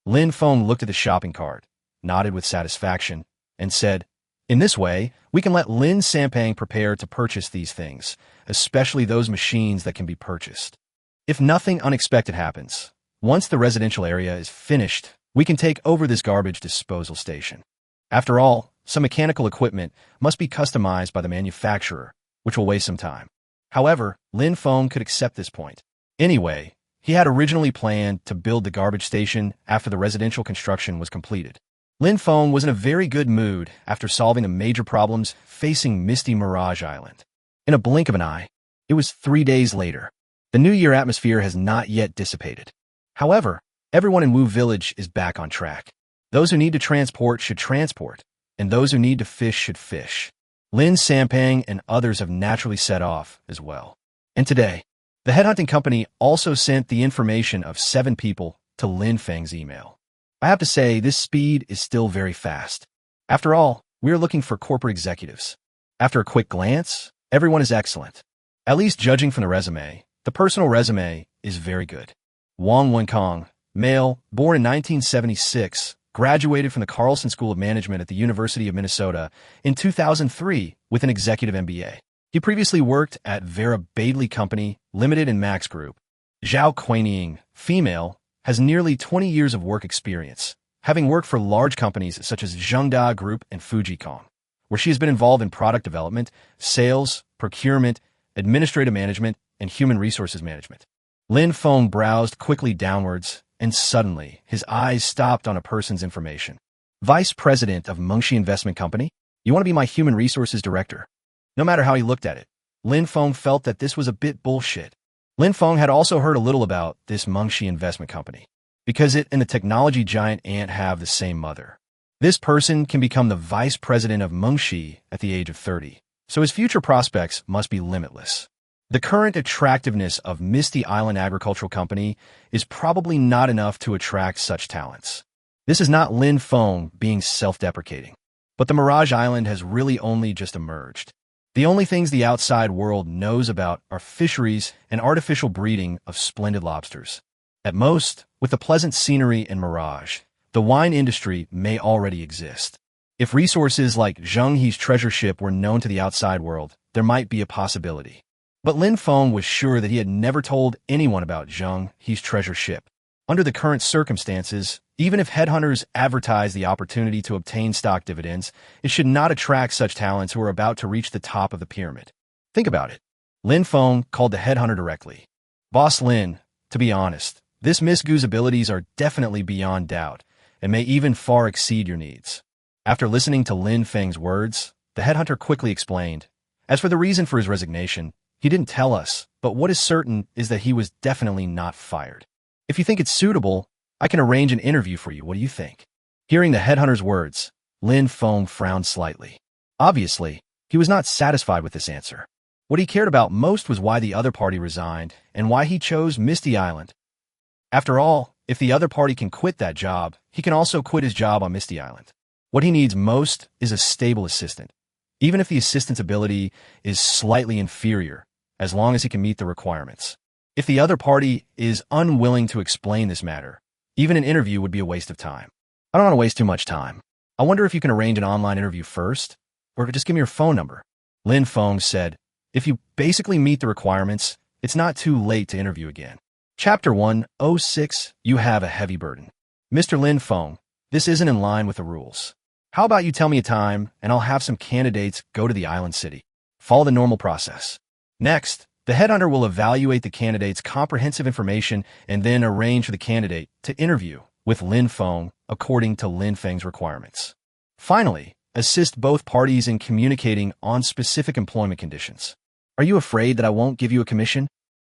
Lin Feng looked at the shopping cart, nodded with satisfaction, and said, in this way, we can let Lin Sampang prepare to purchase these things, especially those machines that can be purchased. If nothing unexpected happens, once the residential area is finished, we can take over this garbage disposal station. After all, some mechanical equipment must be customized by the manufacturer, which will waste some time. However, Lin Feng could accept this point. Anyway, he had originally planned to build the garbage station after the residential construction was completed. Lin Feng was in a very good mood after solving the major problems facing misty Mirage Island. In a blink of an eye, it was 3 days later. The New Year atmosphere has not yet dissipated. However, everyone in Wu Village is back on track. Those who need to transport should transport, and those who need to fish should fish. Lin Sampang and others have naturally set off as well. And today, the headhunting company also sent the information of 7 people to Lin Feng's email. I have to say, this speed is still very fast. After all, we are looking for corporate executives. After a quick glance, everyone is excellent. At least judging from the resume, the personal resume is very good. Wang Wenkong, male, born in 1976, graduated from the Carlson School of Management at the University of Minnesota in 2003 with an executive MBA. He previously worked at Vera Badley Company, Limited and Max Group. Zhao Quaning, female, has nearly 20 years of work experience, having worked for large companies such as Zhengda Group and Fujikong, where she has been involved in product development, sales, procurement, administrative management, and human resources management. Lin Feng browsed quickly downwards, and suddenly, his eyes stopped on a person's information. Vice President of Mengxi Investment Company? You want to be my human resources director? No matter how he looked at it, Lin Feng felt that this was a bit bullshit. Lin Feng had also heard a little about this Mengxi Investment Company, because it and the technology giant Ant have the same mother. This person can become the vice president of Mengxi at the age of 30, so his future prospects must be limitless. The current attractiveness of Misty Island Agricultural Company is probably not enough to attract such talents. This is not Lin Feng being self-deprecating, but the Mirage Island has really only just emerged. The only things the outside world knows about are fisheries and artificial breeding of splendid lobsters. At most, with the pleasant scenery and mirage, the wine industry may already exist. If resources like Zheng He's treasure ship were known to the outside world, there might be a possibility. But Lin Feng was sure that he had never told anyone about Zheng He's treasure ship. Under the current circumstances, even if headhunters advertise the opportunity to obtain stock dividends, it should not attract such talents who are about to reach the top of the pyramid. Think about it. Lin Feng called the headhunter directly. Boss Lin, to be honest, this Miss Gu's abilities are definitely beyond doubt and may even far exceed your needs. After listening to Lin Feng's words, the headhunter quickly explained. As for the reason for his resignation, he didn't tell us, but what is certain is that he was definitely not fired. If you think it's suitable, I can arrange an interview for you. What do you think? Hearing the headhunter's words, Lin Feng frowned slightly. Obviously, he was not satisfied with this answer. What he cared about most was why the other party resigned and why he chose Misty Island. After all, if the other party can quit that job, he can also quit his job on Misty Island. What he needs most is a stable assistant, even if the assistant's ability is slightly inferior, as long as he can meet the requirements. If the other party is unwilling to explain this matter, even an interview would be a waste of time. I don't want to waste too much time. I wonder if you can arrange an online interview first, or just give me your phone number. Lin Feng said, if you basically meet the requirements, it's not too late to interview again. Chapter 106, You Have a Heavy Burden. Mr. Lin Feng, this isn't in line with the rules. How about you tell me a time, and I'll have some candidates go to the island city. Follow the normal process. Next, the headhunter will evaluate the candidate's comprehensive information and then arrange for the candidate to interview with Lin Feng according to Lin Feng's requirements. Finally, assist both parties in communicating on specific employment conditions. Are you afraid that I won't give you a commission?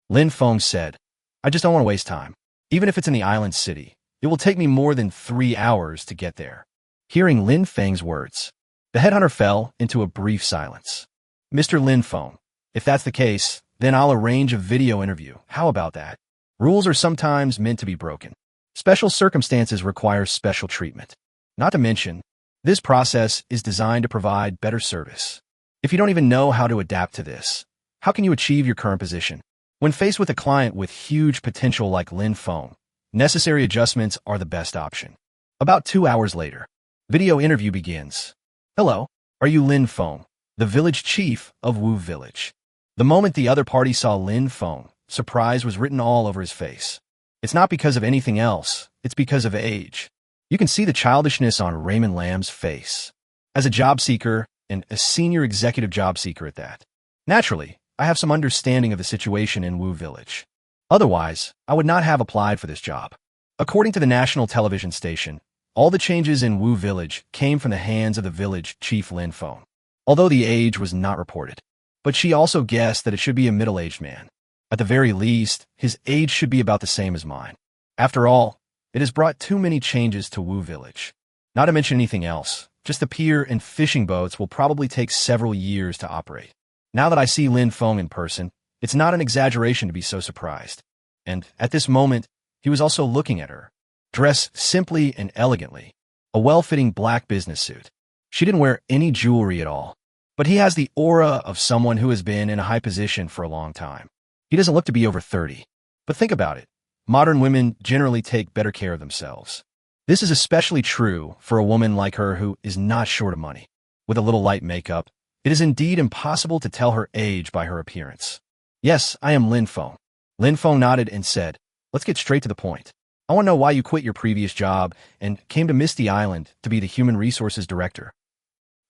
Lin Feng said, I just don't want to waste time. Even if it's in the island city, it will take me more than 3 hours to get there. Hearing Lin Feng's words, the headhunter fell into a brief silence. Mr. Lin Feng, if that's the case, then I'll arrange a video interview. How about that? Rules are sometimes meant to be broken. Special circumstances require special treatment. Not to mention, this process is designed to provide better service. If you don't even know how to adapt to this, how can you achieve your current position? When faced with a client with huge potential like Lin Feng, necessary adjustments are the best option. About 2 hours later, video interview begins. Hello, are you Lin Feng, the village chief of Wu Village? The moment the other party saw Lin Feng, surprise was written all over his face. It's not because of anything else, it's because of age. You can see the childishness on Raymond Lamb's face. As a job seeker, and a senior executive job seeker at that. Naturally, I have some understanding of the situation in Wu Village. Otherwise, I would not have applied for this job. According to the national television station, all the changes in Wu Village came from the hands of the village chief Lin Feng, although the age was not reported. But she also guessed that it should be a middle-aged man. At the very least, his age should be about the same as mine. After all, it has brought too many changes to Wu Village. Not to mention anything else, just the pier and fishing boats will probably take several years to operate. Now that I see Lin Feng in person, it's not an exaggeration to be so surprised. And at this moment, he was also looking at her, dressed simply and elegantly, a well-fitting black business suit. She didn't wear any jewelry at all, but he has the aura of someone who has been in a high position for a long time. He doesn't look to be over 30. But think about it. Modern women generally take better care of themselves. This is especially true for a woman like her who is not short of money. With a little light makeup, it is indeed impossible to tell her age by her appearance. Yes, I am Lin Feng. Lin Feng nodded and said, let's get straight to the point. I want to know why you quit your previous job and came to Misty Island to be the Human Resources Director.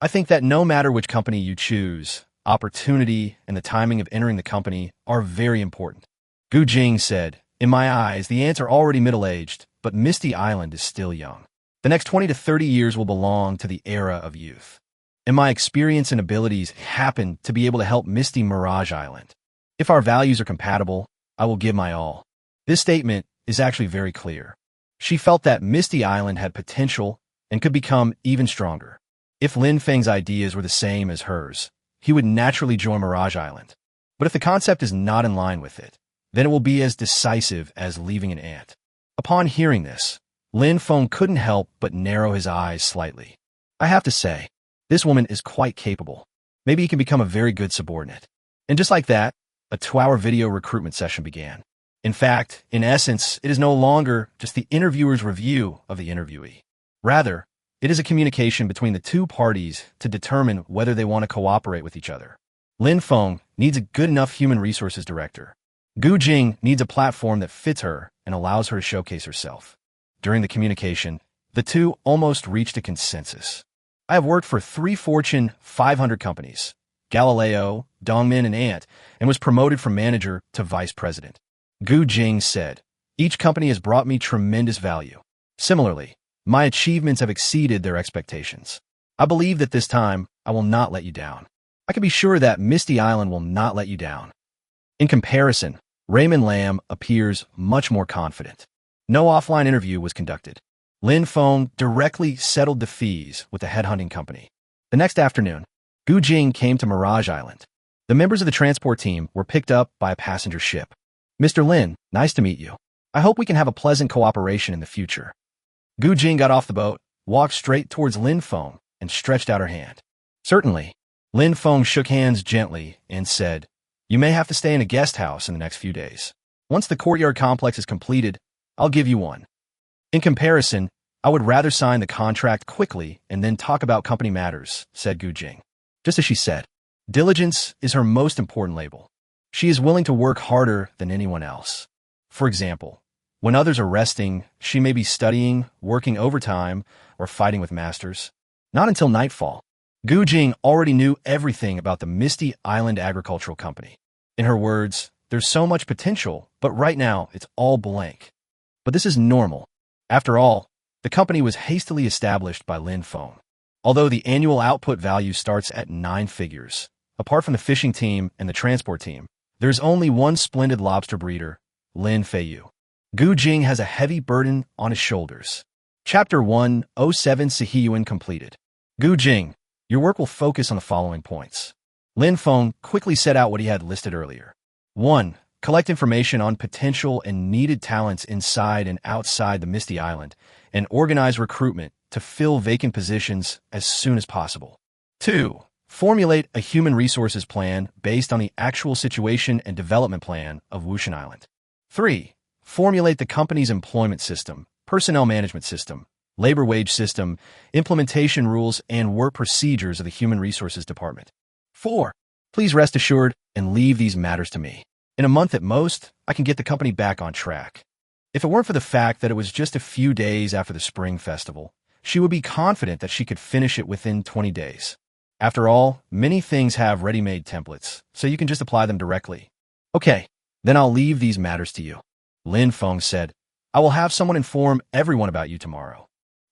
I think that no matter which company you choose, opportunity and the timing of entering the company are very important. Gu Jing said, in my eyes, the ants are already middle-aged, but Misty Island is still young. The next 20 to 30 years will belong to the era of youth. And my experience and abilities happen to be able to help Misty Mirage Island. If our values are compatible, I will give my all. This statement is actually very clear. She felt that Misty Island had potential and could become even stronger. If Lin Feng's ideas were the same as hers, he would naturally join Mirage Island. But if the concept is not in line with it, then it will be as decisive as leaving an ant. Upon hearing this, Lin Feng couldn't help but narrow his eyes slightly. I have to say, this woman is quite capable. Maybe he can become a very good subordinate. And just like that, a 2-hour video recruitment session began. In fact, in essence, it is no longer just the interviewer's review of the interviewee. Rather, it is a communication between the two parties to determine whether they want to cooperate with each other. Lin Feng needs a good enough human resources director. Gu Jing needs a platform that fits her and allows her to showcase herself. During the communication, the two almost reached a consensus. I have worked for 3 Fortune 500 companies, Galileo, Dongmin, and Ant, and was promoted from manager to vice president. Gu Jing said, each company has brought me tremendous value. Similarly, my achievements have exceeded their expectations. I believe that this time, I will not let you down. I can be sure that Misty Island will not let you down. In comparison, Raymond Lam appears much more confident. No offline interview was conducted. Lin Feng directly settled the fees with the headhunting company. The next afternoon, Gu Jing came to Mirage Island. The members of the transport team were picked up by a passenger ship. Mr. Lin, nice to meet you. I hope we can have a pleasant cooperation in the future. Gu Jing got off the boat, walked straight towards Lin Feng, and stretched out her hand. Certainly. Lin Feng shook hands gently and said, you may have to stay in a guest house in the next few days. Once the courtyard complex is completed, I'll give you one. In comparison, I would rather sign the contract quickly and then talk about company matters, said Gu Jing. Just as she said, diligence is her most important label. She is willing to work harder than anyone else. For example, when others are resting, she may be studying, working overtime, or fighting with masters. Not until nightfall. Gu Jing already knew everything about the Misty Island Agricultural Company. In her words, there's so much potential, but right now it's all blank. But this is normal. After all, the company was hastily established by Lin Feng. Although the annual output value starts at 9 figures, apart from the fishing team and the transport team, there's only one splendid lobster breeder, Lin Feiyu. Gu Jing has a heavy burden on his shoulders. Chapter 107 Sihiyuan completed. Gu Jing, your work will focus on the following points. Lin Feng quickly set out what he had listed earlier. 1. Collect information on potential and needed talents inside and outside the Misty Island, and organize recruitment to fill vacant positions as soon as possible. 2. Formulate a human resources plan based on the actual situation and development plan of Wushan Island. 3. Formulate the company's employment system, personnel management system, labor wage system, implementation rules, and work procedures of the Human Resources Department. 4. Please rest assured and leave these matters to me. In a month at most, I can get the company back on track. If it weren't for the fact that it was just a few days after the Spring Festival, she would be confident that she could finish it within 20 days. After all, many things have ready-made templates, so you can just apply them directly. Okay, then I'll leave these matters to you. Lin Feng said, I will have someone inform everyone about you tomorrow.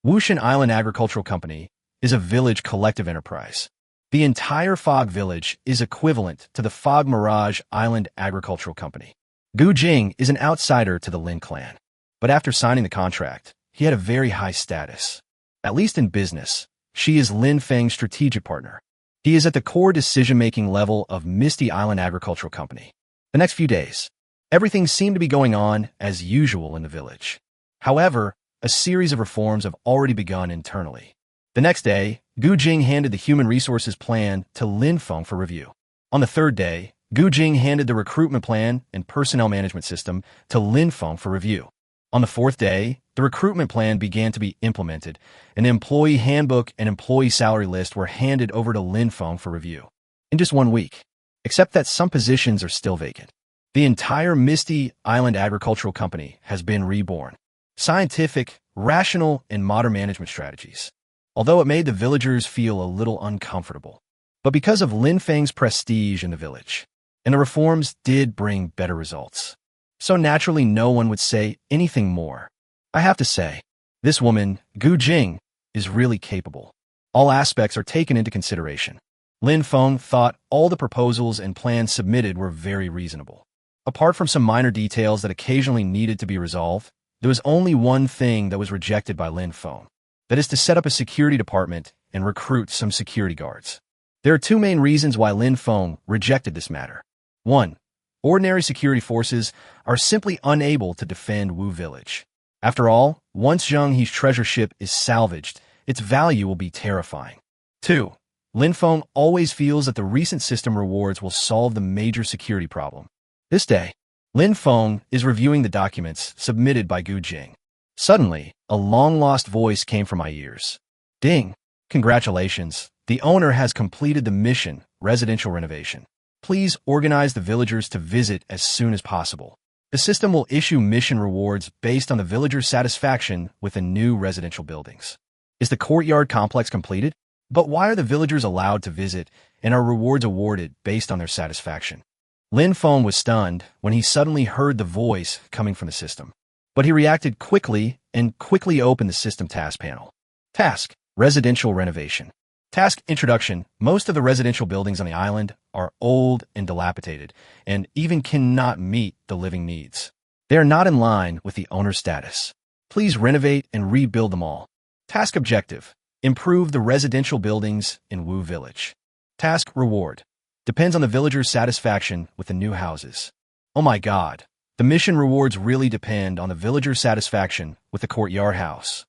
Wushan Island Agricultural Company is a village collective enterprise. The entire Fog Village is equivalent to the Fog Mirage Island Agricultural Company. Gu Jing is an outsider to the Lin clan, but after signing the contract, he had a very high status. At least in business, she is Lin Feng's strategic partner. He is at the core decision-making level of Misty Island Agricultural Company. The next few days, everything seemed to be going on as usual in the village. However, a series of reforms have already begun internally. The next day, Gu Jing handed the human resources plan to Lin Feng for review. On the third day, Gu Jing handed the recruitment plan and personnel management system to Lin Feng for review. On the fourth day, the recruitment plan began to be implemented. An employee handbook and employee salary list were handed over to Lin Feng for review. In just 1 week, except that some positions are still vacant. The entire Misty Island Agricultural Company has been reborn. Scientific, rational, and modern management strategies. Although it made the villagers feel a little uncomfortable. But because of Lin Feng's prestige in the village, and the reforms did bring better results. So naturally no one would say anything more. I have to say, this woman, Gu Jing, is really capable. All aspects are taken into consideration. Lin Feng thought all the proposals and plans submitted were very reasonable. Apart from some minor details that occasionally needed to be resolved, there was only one thing that was rejected by Lin Feng. That is to set up a security department and recruit some security guards. There are 2 main reasons why Lin Feng rejected this matter. 1. Ordinary security forces are simply unable to defend Wu Village. After all, once Zheng He's treasure ship is salvaged, its value will be terrifying. 2. Lin Feng always feels that the recent system rewards will solve the major security problem. This day, Lin Feng is reviewing the documents submitted by Gu Jing. Suddenly, a long-lost voice came from my ears. Ding! Congratulations. The owner has completed the mission, residential renovation. Please organize the villagers to visit as soon as possible. The system will issue mission rewards based on the villagers' satisfaction with the new residential buildings. Is the courtyard complex completed? But why are the villagers allowed to visit and are rewards awarded based on their satisfaction? Lin Feng was stunned when he suddenly heard the voice coming from the system. But he reacted quickly and quickly opened the system task panel. Task: Residential renovation. Task: Introduction. Most of the residential buildings on the island are old and dilapidated, and even cannot meet the living needs. They are not in line with the owner's status. Please renovate and rebuild them all. Task objective: Improve the residential buildings in Wu Village. Task reward: Depends on the villagers' satisfaction with the new houses. Oh my god. The mission rewards really depend on the villagers' satisfaction with the courtyard house.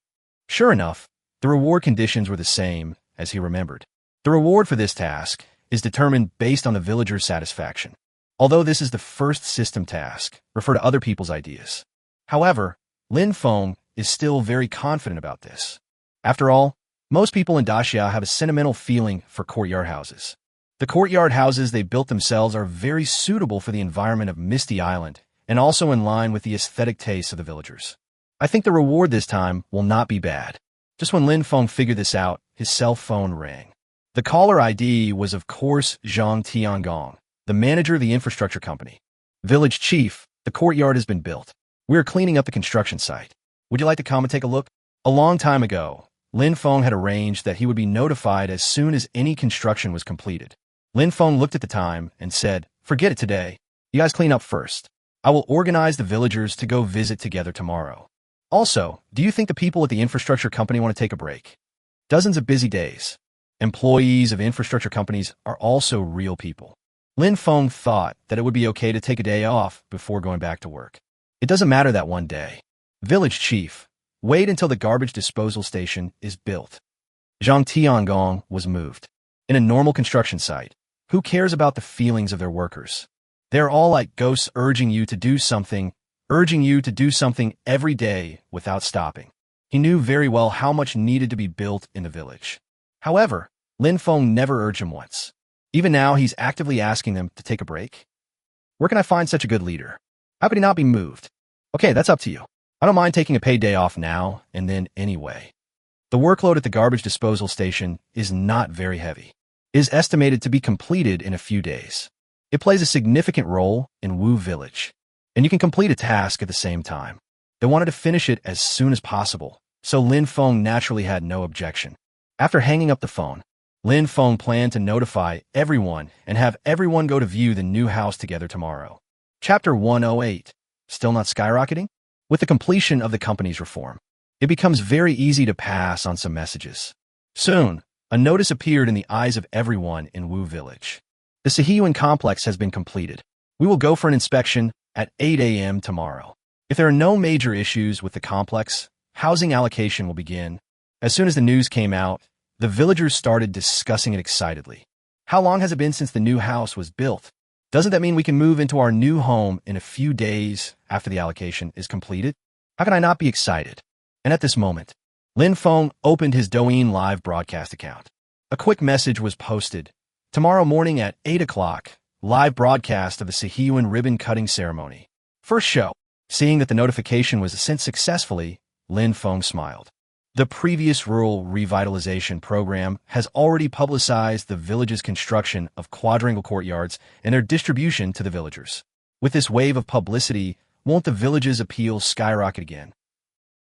Sure enough, the reward conditions were the same as he remembered. The reward for this task is determined based on the villagers' satisfaction. Although this is the first system task, refer to other people's ideas. However, Lin Feng is still very confident about this. After all, most people in Daxia have a sentimental feeling for courtyard houses. The courtyard houses they built themselves are very suitable for the environment of Misty Island and also in line with the aesthetic tastes of the villagers. I think the reward this time will not be bad. Just when Lin Feng figured this out, his cell phone rang. The caller ID was, of course, Zhang Tiangong, the manager of the infrastructure company. Village chief, the courtyard has been built. We are cleaning up the construction site. Would you like to come and take a look? A long time ago, Lin Feng had arranged that he would be notified as soon as any construction was completed. Lin Feng looked at the time and said, "Forget it today. You guys clean up first. I will organize the villagers to go visit together tomorrow. Also, do you think the people at the infrastructure company want to take a break? Dozens of busy days. Employees of infrastructure companies are also real people." Lin Feng thought that it would be okay to take a day off before going back to work. It doesn't matter that one day. Village chief, wait until the garbage disposal station is built. Zhang Tiangong was moved. In a normal construction site, who cares about the feelings of their workers? They're all like ghosts urging you to do something every day without stopping. He knew very well how much needed to be built in the village. However, Lin Feng never urged him once. Even now, he's actively asking them to take a break. Where can I find such a good leader? How could he not be moved? Okay, that's up to you. I don't mind taking a paid day off now and then anyway. The workload at the garbage disposal station is not very heavy. It is estimated to be completed in a few days. It plays a significant role in Wu Village, and you can complete a task at the same time. They wanted to finish it as soon as possible, so Lin Feng naturally had no objection. After hanging up the phone, Lin Feng planned to notify everyone and have everyone go to view the new house together tomorrow. Chapter 108. Still not skyrocketing? With the completion of the company's reform, it becomes very easy to pass on some messages. Soon, a notice appeared in the eyes of everyone in Wu Village. The Sihiyuan complex has been completed. We will go for an inspection at 8 a.m. tomorrow. If there are no major issues with the complex, housing allocation will begin. As soon as the news came out, the villagers started discussing it excitedly. How long has it been since the new house was built? Doesn't that mean we can move into our new home in a few days after the allocation is completed? How can I not be excited? And at this moment, Lin Feng opened his Douyin live broadcast account. A quick message was posted. Tomorrow morning at 8 o'clock, live broadcast of the Sihiyuan ribbon cutting ceremony. First show. Seeing that the notification was sent successfully, Lin Feng smiled. The previous rural revitalization program has already publicized the village's construction of quadrangle courtyards and their distribution to the villagers. With this wave of publicity, won't the village's appeal skyrocket again?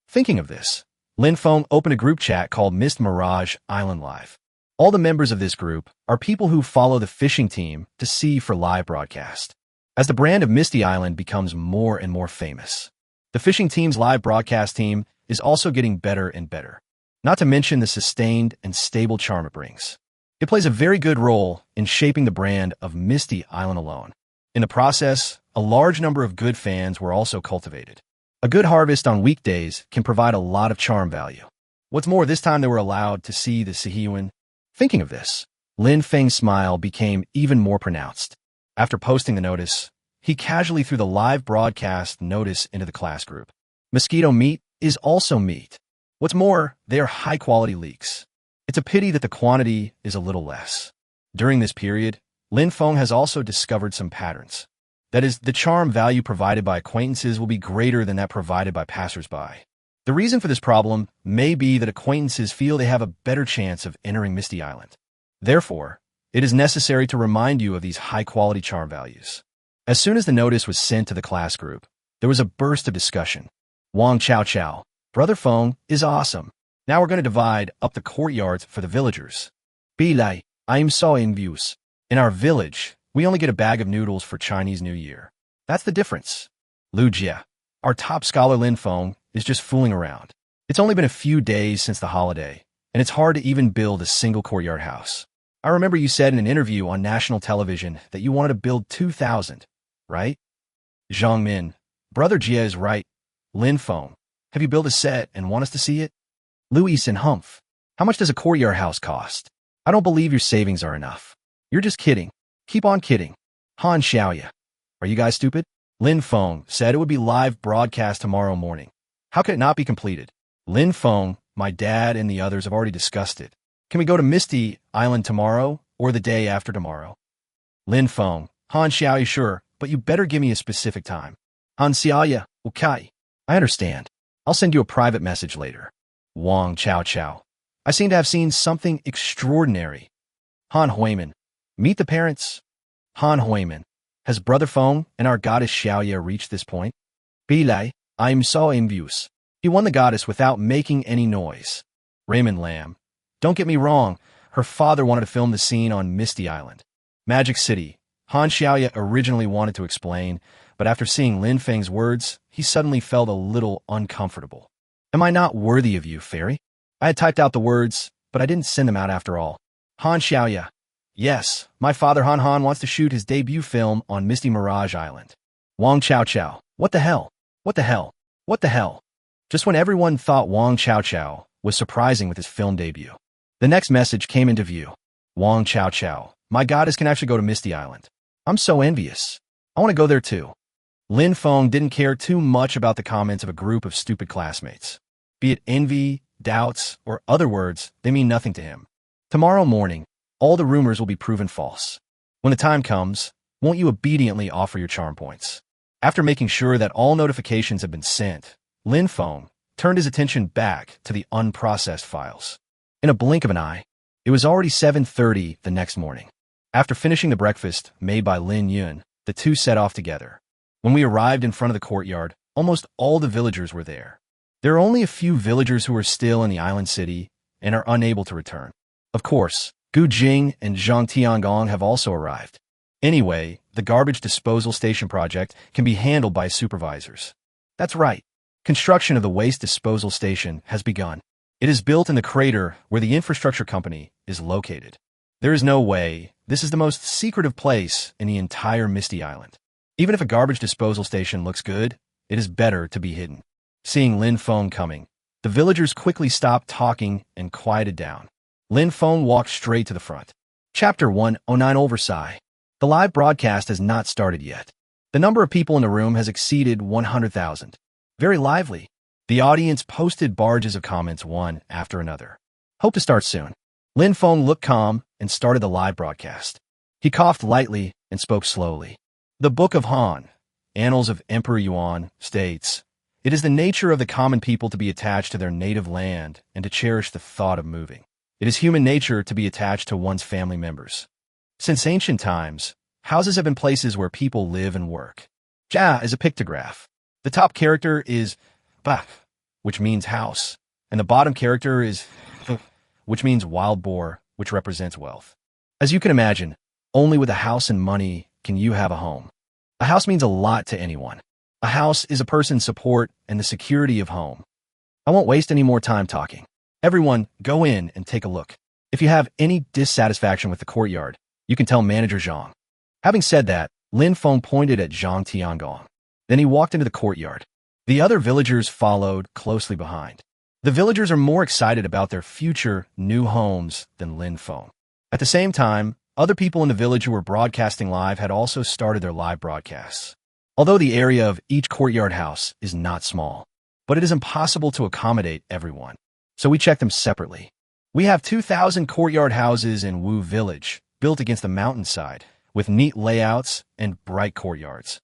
Thinking of this, Lin Feng opened a group chat called Mist Mirage Island Live. All the members of this group are people who follow the fishing team to sea for live broadcast. As the brand of Misty Island becomes more and more famous, the fishing team's live broadcast team is also getting better and better, not to mention the sustained and stable charm it brings. It plays a very good role in shaping the brand of Misty Island alone. In the process, a large number of good fans were also cultivated. A good harvest on weekdays can provide a lot of charm value. What's more, this time they were allowed to see the Sihiyuan. Thinking of this, Lin Feng's smile became even more pronounced. After posting the notice, He casually threw the live broadcast notice into the class group. Mosquito meat is also meat. What's more, they are high-quality leeks. It's a pity that the quantity is a little less. During this period, Lin Feng has also discovered some patterns. That is, the charm value provided by acquaintances will be greater than that provided by passersby. The reason for this problem may be that acquaintances feel they have a better chance of entering Misty Island. Therefore, it is necessary to remind you of these high-quality charm values. As soon as the notice was sent to the class group, there was a burst of discussion. Wang Chao Chao, Brother Feng is awesome. Now we're going to divide up the courtyards for the villagers. Bilai, I'm so envious. In our village, we only get a bag of noodles for Chinese New Year. That's the difference. Lu Jia, our top scholar Lin Feng, is just fooling around. It's only been a few days since the holiday, and it's hard to even build a single courtyard house. I remember you said in an interview on national television that you wanted to build 2,000, right? Zhang Min, Brother Jia is right. Lin Feng, have you built a set and want us to see it? Luis and Humph, how much does a courtyard house cost? I don't believe your savings are enough. You're just kidding. Keep on kidding. Han Xiaoya, are you guys stupid? Lin Feng said it would be live broadcast tomorrow morning. How could it not be completed? Lin Feng, my dad and the others have already discussed it. Can we go to Misty Island tomorrow or the day after tomorrow? Lin Feng, Han Xiaoya, sure, but you better give me a specific time. Han Xiaoya, okay. I understand. I'll send you a private message later. Wang Chao Chao, I seem to have seen something extraordinary. Han Huiman, meet the parents. Han Huiman, has Brother Feng and our goddess Xiaoya reached this point? Bilai, I'm so envious. He won the goddess without making any noise. Raymond Lamb, don't get me wrong, her father wanted to film the scene on Misty Island. Magic City, Han Xiaoya originally wanted to explain, but after seeing Lin Feng's words, he suddenly felt a little uncomfortable. Am I not worthy of you, fairy? I had typed out the words, but I didn't send them out after all. Han Xiaoya, yes, my father Han Han wants to shoot his debut film on Misty Mirage Island. Wang Chao Chao, what the hell? What the hell? What the hell? Just when everyone thought Wang Chao Chao was surprising with his film debut, the next message came into view. Wang Chao Chao, my goddess can actually go to Misty Island. I'm so envious. I want to go there too. Lin Feng didn't care too much about the comments of a group of stupid classmates. Be it envy, doubts, or other words, they mean nothing to him. Tomorrow morning, all the rumors will be proven false. When the time comes, won't you obediently offer your charm points? After making sure that all notifications have been sent, Lin Feng turned his attention back to the unprocessed files. In a blink of an eye, it was already 7:30 the next morning. After finishing the breakfast made by Lin Yun, the two set off together. When we arrived in front of the courtyard, almost all the villagers were there. There are only a few villagers who are still in the island city and are unable to return. Of course, Gu Jing and Zhang Tiangong have also arrived. Anyway, the garbage disposal station project can be handled by supervisors. That's right. Construction of the waste disposal station has begun. It is built in the crater where the infrastructure company is located. There is no way. This is the most secretive place in the entire Misty Island. Even if a garbage disposal station looks good, it is better to be hidden. Seeing Lin Feng coming, the villagers quickly stopped talking and quieted down. Lin Feng walked straight to the front. Chapter 109 Oversight. The live broadcast has not started yet. The number of people in the room has exceeded 100,000. Very lively. The audience posted barrages of comments one after another. Hope to start soon. Lin Feng looked calm and started the live broadcast. He coughed lightly and spoke slowly. The Book of Han, Annals of Emperor Yuan, states, it is the nature of the common people to be attached to their native land and to cherish the thought of moving. It is human nature to be attached to one's family members. Since ancient times, houses have been places where people live and work. Jia is a pictograph. The top character is Ba, which means house, and the bottom character is which means wild boar, which represents wealth. As you can imagine, only with a house and money can you have a home. A house means a lot to anyone. A house is a person's support and the security of home. I won't waste any more time talking. Everyone, go in and take a look. If you have any dissatisfaction with the courtyard, you can tell Manager Zhang. Having said that, Lin Feng pointed at Zhang Tiangong. Then he walked into the courtyard. The other villagers followed closely behind. The villagers are more excited about their future new homes than Lin Feng. At the same time, Other people in the village who were broadcasting live had also started their live broadcasts. Although the area of each courtyard house is not small, but it is impossible to accommodate everyone. So we check them separately. We have 2,000 courtyard houses in Wu Village, built against the mountainside, with neat layouts and bright courtyards.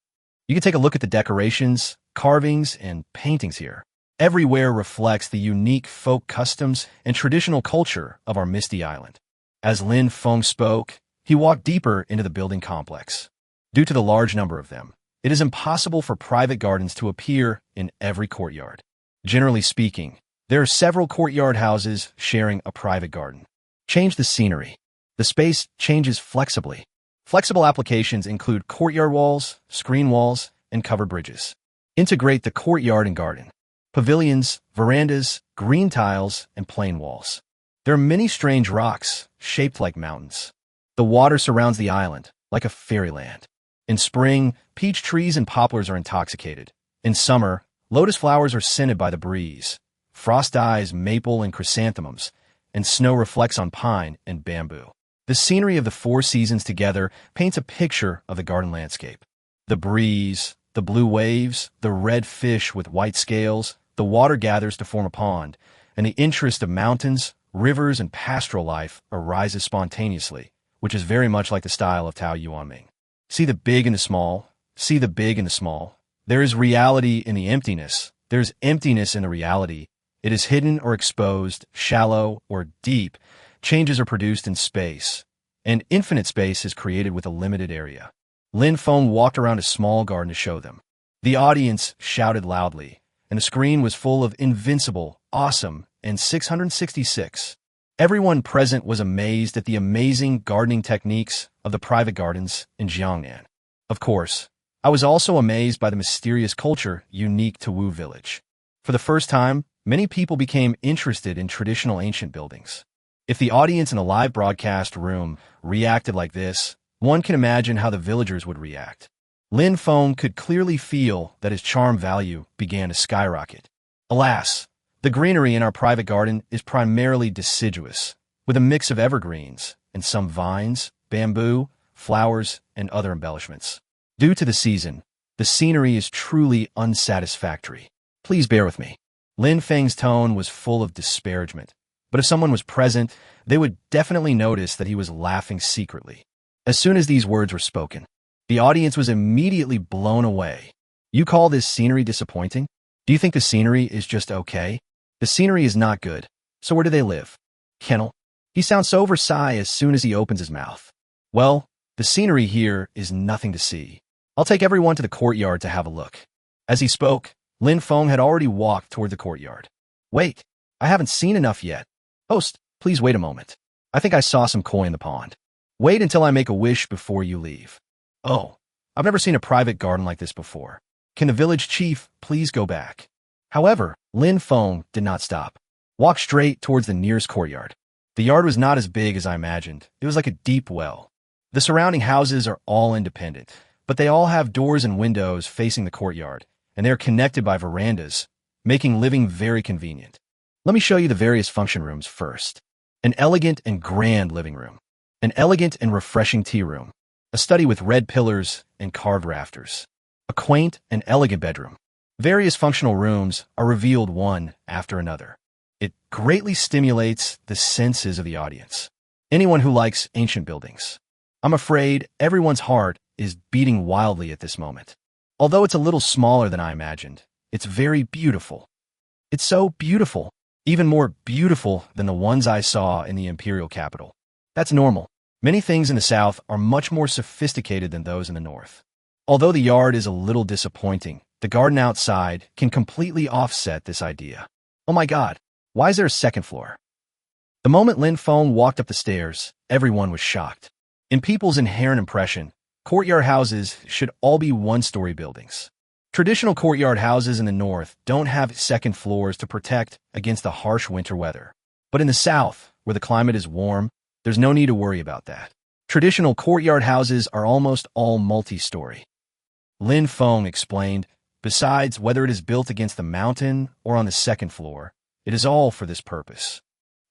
You can take a look at the decorations, carvings, and paintings here. Everywhere reflects the unique folk customs and traditional culture of our Misty Island. As Lin Feng spoke, he walked deeper into the building complex. Due to the large number of them, it is impossible for private gardens to appear in every courtyard. Generally speaking, there are several courtyard houses sharing a private garden. Change the scenery. The space changes flexibly. Flexible applications include courtyard walls, screen walls, and covered bridges. Integrate the courtyard and garden. Pavilions, verandas, green tiles, and plain walls. There are many strange rocks, shaped like mountains. The water surrounds the island, like a fairyland. In spring, peach trees and poplars are intoxicated. In summer, lotus flowers are scented by the breeze. Frost dyes maple and chrysanthemums, and snow reflects on pine and bamboo. The scenery of the four seasons together paints a picture of the garden landscape. The breeze, the blue waves, the red fish with white scales, the water gathers to form a pond, and the interest of mountains, rivers, and pastoral life arises spontaneously, which is very much like the style of Tao Yuanming. See the big and the small. See the big and the small. There is reality in the emptiness. There is emptiness in the reality. It is hidden or exposed, shallow or deep. Changes are produced in space, and infinite space is created with a limited area. Lin Feng walked around a small garden to show them. The audience shouted loudly, and the screen was full of invincible, awesome, and 666. Everyone present was amazed at the amazing gardening techniques of the private gardens in Jiangnan. Of course, I was also amazed by the mysterious culture unique to Wu Village. For the first time, many people became interested in traditional ancient buildings. If the audience in a live broadcast room reacted like this, one can imagine how the villagers would react. Lin Feng could clearly feel that his charm value began to skyrocket. Alas, the greenery in our private garden is primarily deciduous, with a mix of evergreens and some vines, bamboo, flowers, and other embellishments. Due to the season, the scenery is truly unsatisfactory. Please bear with me. Lin Feng's tone was full of disparagement, but if someone was present, they would definitely notice that he was laughing secretly. As soon as these words were spoken, the audience was immediately blown away. You call this scenery disappointing? Do you think the scenery is just okay? The scenery is not good. So where do they live? Kennel. He sounds so Versailles as soon as he opens his mouth. Well, the scenery here is nothing to see. I'll take everyone to the courtyard to have a look. As he spoke, Lin Feng had already walked toward the courtyard. Wait, I haven't seen enough yet. Host, please wait a moment. I think I saw some koi in the pond. Wait until I make a wish before you leave. Oh, I've never seen a private garden like this before. Can the village chief please go back? However, Lin Feng did not stop. Walk straight towards the nearest courtyard. The yard was not as big as I imagined. It was like a deep well. The surrounding houses are all independent, but they all have doors and windows facing the courtyard, and they are connected by verandas, making living very convenient. Let me show you the various function rooms first. An elegant and grand living room. An elegant and refreshing tea room. A study with red pillars and carved rafters. A quaint and elegant bedroom. Various functional rooms are revealed one after another. It greatly stimulates the senses of the audience. Anyone who likes ancient buildings. I'm afraid everyone's heart is beating wildly at this moment. Although it's a little smaller than I imagined, it's very beautiful. It's so beautiful, even more beautiful than the ones I saw in the imperial capital. That's normal. Many things in the south are much more sophisticated than those in the north. Although the yard is a little disappointing, the garden outside can completely offset this idea. Oh my God, why is there a second floor? The moment Lin Feng walked up the stairs, everyone was shocked. In people's inherent impression, courtyard houses should all be one-story buildings. Traditional courtyard houses in the north don't have second floors to protect against the harsh winter weather. But in the south, where the climate is warm, there's no need to worry about that. Traditional courtyard houses are almost all multi-story. Lin Feng explained, besides whether it is built against the mountain or on the second floor, it is all for this purpose.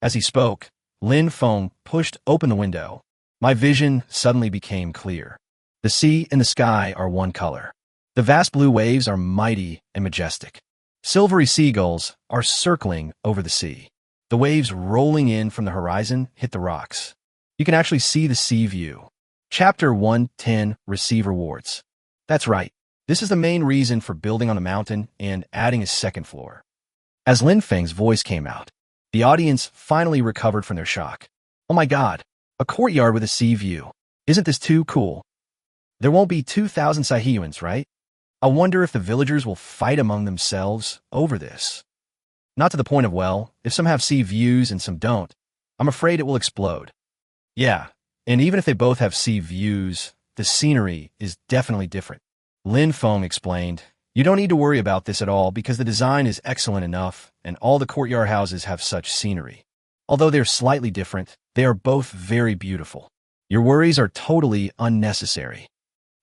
As he spoke, Lin Feng pushed open the window, My vision suddenly became clear. The sea and the sky are one color. The vast blue waves are mighty and majestic. Silvery seagulls are circling over the sea. The waves rolling in from the horizon hit the rocks. You can actually see the sea view. Chapter 110, Receive Rewards. That's right. This is the main reason for building on the mountain and adding a second floor. As Lin Feng's voice came out, the audience finally recovered from their shock. Oh my God, a courtyard with a sea view. Isn't this too cool? There won't be 2,000 Saiyans, right? I wonder if the villagers will fight among themselves over this. Not to the point of, well, if some have sea views and some don't, I'm afraid it will explode. Yeah, and even if they both have sea views, the scenery is definitely different. Lin Feng explained, you don't need to worry about this at all because the design is excellent enough and all the courtyard houses have such scenery. Although they're slightly different, they are both very beautiful. Your worries are totally unnecessary.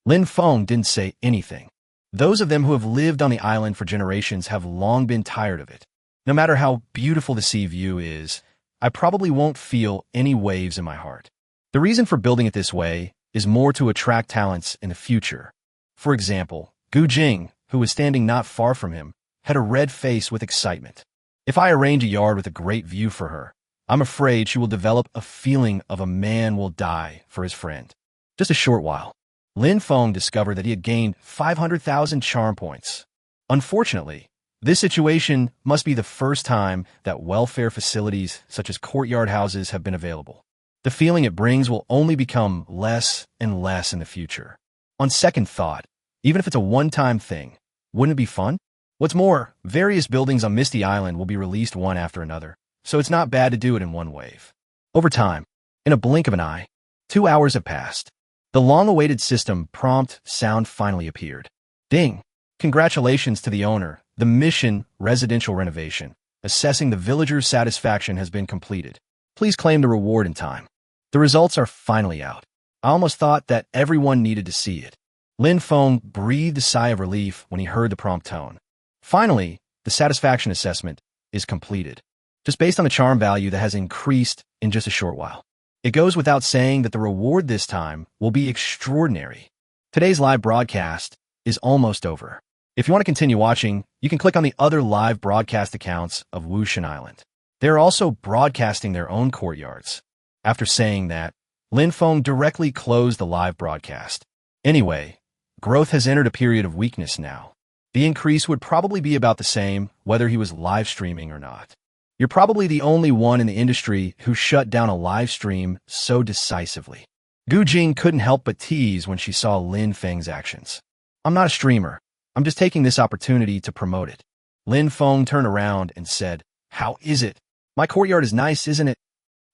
Lin Feng didn't say anything. Those of them who have lived on the island for generations have long been tired of it. No matter how beautiful the sea view is, I probably won't feel any waves in my heart. The reason for building it this way is more to attract talents in the future. For example, Gu Jing, who was standing not far from him, had a red face with excitement. If I arrange a yard with a great view for her, I'm afraid she will develop a feeling of a man will die for his friend. Just a short while, Lin Feng discovered that he had gained 500,000 charm points. Unfortunately, this situation must be the first time that welfare facilities such as courtyard houses have been available. The feeling it brings will only become less and less in the future. On second thought, even if it's a one-time thing, wouldn't it be fun? What's more, various buildings on Misty Island will be released one after another, so it's not bad to do it in one wave. Over time, in a blink of an eye, 2 hours have passed. The long-awaited system prompt sound finally appeared. Ding! Congratulations to the owner. The mission, residential renovation, assessing the villagers' satisfaction has been completed. Please claim the reward in time. The results are finally out. I almost thought that everyone needed to see it. Lin Feng breathed a sigh of relief when he heard the prompt tone. Finally, the satisfaction assessment is completed. Just based on the charm value that has increased in just a short while. It goes without saying that the reward this time will be extraordinary. Today's live broadcast is almost over. If you want to continue watching, you can click on the other live broadcast accounts of Wushan Island. They're also broadcasting their own courtyards. After saying that, Lin Feng directly closed the live broadcast. Anyway, growth has entered a period of weakness now. The increase would probably be about the same whether he was live streaming or not. You're probably the only one in the industry who shut down a live stream so decisively. Gu Jing couldn't help but tease when she saw Lin Feng's actions. I'm not a streamer. I'm just taking this opportunity to promote it. Lin Feng turned around and said, how is it? My courtyard is nice, isn't it?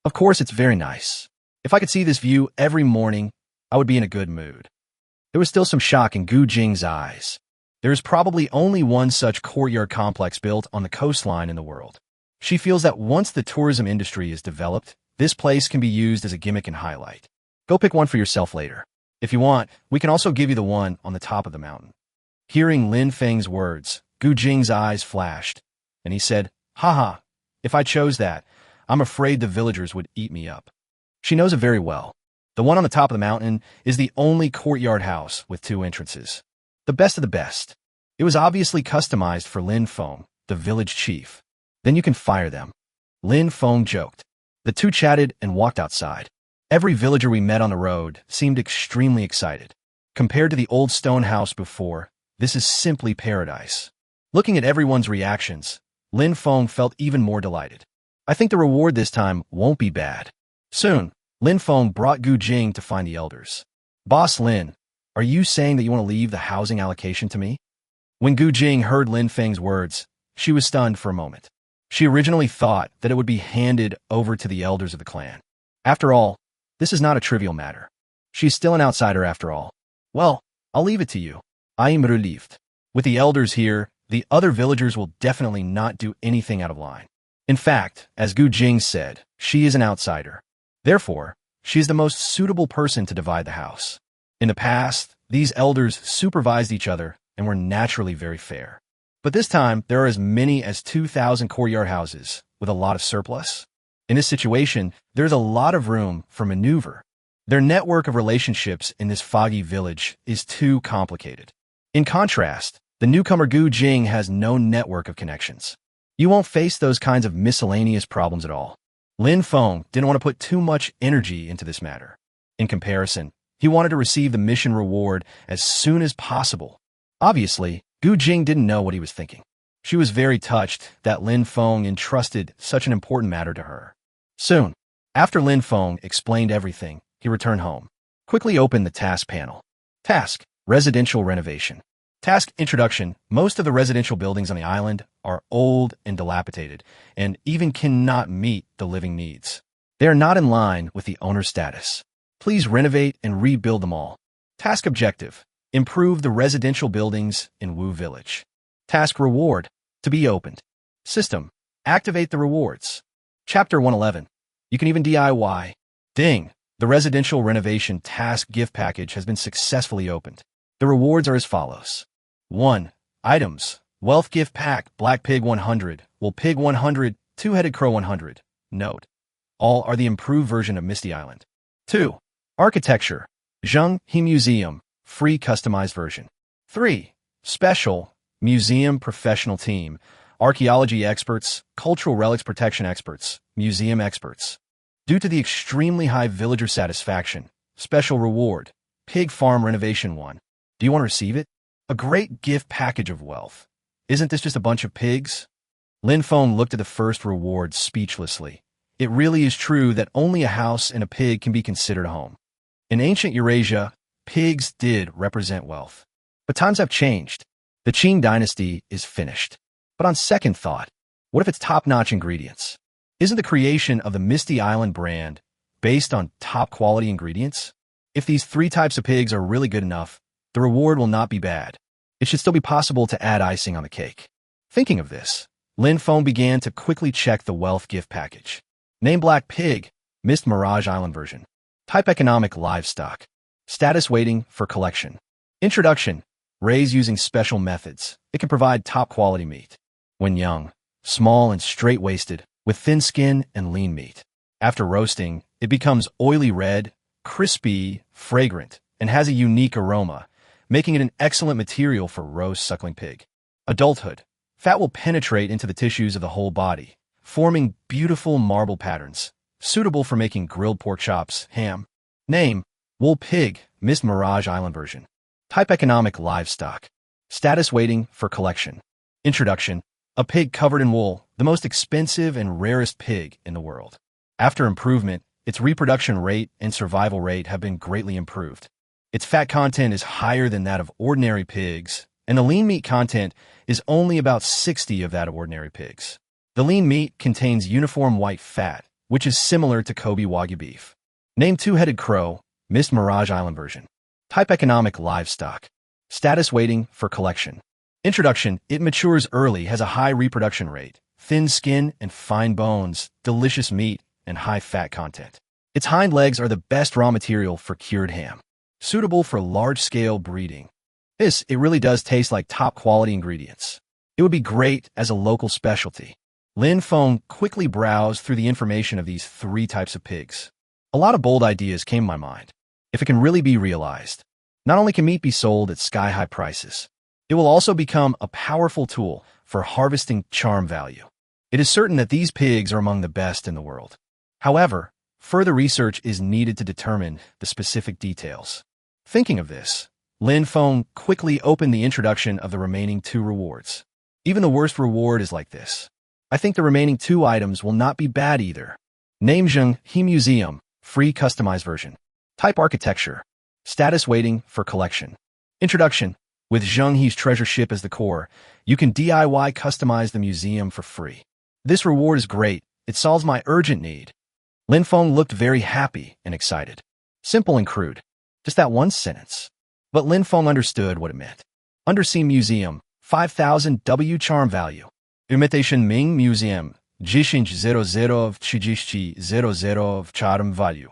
Of course it's very nice. If I could see this view every morning, I would be in a good mood. There was still some shock in Gu Jing's eyes. There is probably only one such courtyard complex built on the coastline in the world. She feels that once the tourism industry is developed, this place can be used as a gimmick and highlight. Go pick one for yourself later. If you want, we can also give you the one on the top of the mountain. Hearing Lin Feng's words, Gu Jing's eyes flashed, and he said, haha, if I chose that, I'm afraid the villagers would eat me up. She knows it very well. The one on the top of the mountain is the only courtyard house with 2 entrances. The best of the best. It was obviously customized for Lin Feng, the village chief. Then you can fire them. Lin Feng joked. The two chatted and walked outside. Every villager we met on the road seemed extremely excited. Compared to the old stone house before, this is simply paradise. Looking at everyone's reactions, Lin Feng felt even more delighted. I think the reward this time won't be bad. Soon, Lin Feng brought Gu Jing to find the elders. Boss Lin, are you saying that you want to leave the housing allocation to me? When Gu Jing heard Lin Feng's words, she was stunned for a moment. She originally thought that it would be handed over to the elders of the clan. After all, this is not a trivial matter. She's still an outsider after all. Well, I'll leave it to you. I am relieved. With the elders here, the other villagers will definitely not do anything out of line. In fact, as Gu Jing said, she is an outsider. Therefore, she is the most suitable person to divide the house. In the past, these elders supervised each other and were naturally very fair. But this time, there are as many as 2,000 courtyard houses with a lot of surplus. In this situation, there's a lot of room for maneuver. Their network of relationships in this foggy village is too complicated. In contrast, the newcomer Gu Jing has no network of connections. You won't face those kinds of miscellaneous problems at all. Lin Feng didn't want to put too much energy into this matter. In comparison, he wanted to receive the mission reward as soon as possible. Obviously, Gu Jing didn't know what he was thinking. She was very touched that Lin Feng entrusted such an important matter to her. Soon, after Lin Feng explained everything, he returned home. Quickly opened the task panel. Task: Residential Renovation. Task: Introduction. Most of the residential buildings on the island are old and dilapidated, and even cannot meet the living needs. They are not in line with the owner's status. Please renovate and rebuild them all. Task Objective: Improve the residential buildings in Wu Village. Task Reward: To be opened. System: Activate the rewards. Chapter 111. You can even DIY. Ding! The residential renovation task gift package has been successfully opened. The rewards are as follows. 1. Items: Wealth Gift Pack, Black Pig 100, Wool Pig 100, Two-Headed Crow 100. Note: all are the improved version of Misty Island. 2. Architecture: Zheng He Museum, free customized version. 3. Special: Museum Professional Team, Archaeology Experts, Cultural Relics Protection Experts, Museum Experts. Due to the extremely high villager satisfaction, special reward: Pig Farm Renovation 1. Do you want to receive it? A great gift package of wealth. Isn't this just a bunch of pigs? Lin Feng looked at the first reward speechlessly. It really is true that only a house and a pig can be considered a home. In ancient Eurasia, pigs did represent wealth. But times have changed. The Qing dynasty is finished. But on second thought, what if it's top-notch ingredients? Isn't the creation of the Misty Island brand based on top-quality ingredients? If these 3 types of pigs are really good enough, the reward will not be bad. It should still be possible to add icing on the cake. Thinking of this, Lin Feng began to quickly check the wealth gift package. Name: Black Pig, Mist Mirage Island version. Type: Economic Livestock. Status: Waiting for collection. Introduction: Raise using special methods. It can provide top-quality meat. When young, small and straight-waisted, with thin skin and lean meat. After roasting, it becomes oily red, crispy, fragrant, and has a unique aroma, making it an excellent material for roast suckling pig. Adulthood: Fat will penetrate into the tissues of the whole body, forming beautiful marble patterns, suitable for making grilled pork chops, ham. Name: Wool Pig, Mist Mirage Island version. Type: Economic Livestock. Status: Waiting for collection. Introduction: A pig covered in wool, the most expensive and rarest pig in the world. After improvement, its reproduction rate and survival rate have been greatly improved. Its fat content is higher than that of ordinary pigs, and the lean meat content is only about 60 of that of ordinary pigs. The lean meat contains uniform white fat, which is similar to Kobe Wagyu beef. Name: Two-Headed Crow, Mist Mirage Island version. Type: Economic Livestock. Status: Waiting for collection. Introduction: It matures early, has a high reproduction rate, thin skin and fine bones, delicious meat, and high fat content. Its hind legs are the best raw material for cured ham, suitable for large-scale breeding. It really does taste like top-quality ingredients. It would be great as a local specialty. Lin Feng quickly browsed through the information of these 3 types of pigs. A lot of bold ideas came to my mind. If it can really be realized, not only can meat be sold at sky-high prices, it will also become a powerful tool for harvesting charm value. It is certain that these pigs are among the best in the world. However, further research is needed to determine the specific details. Thinking of this, Lin Feng quickly opened the introduction of the remaining 2 rewards. Even the worst reward is like this. I think the remaining 2 items will not be bad either. Name: Zheng He Museum, free customized version. Type: Architecture. Status: Waiting for collection. Introduction: With Zheng He's treasure ship as the core, you can DIY customize the museum for free. This reward is great. It solves my urgent need. Lin Feng looked very happy and excited. Simple and crude. Just that one sentence. But Lin Feng understood what it meant. Undersea Museum, 5,000 W charm value. Imitation Ming Museum, 10,00 of 30,00 of charm value.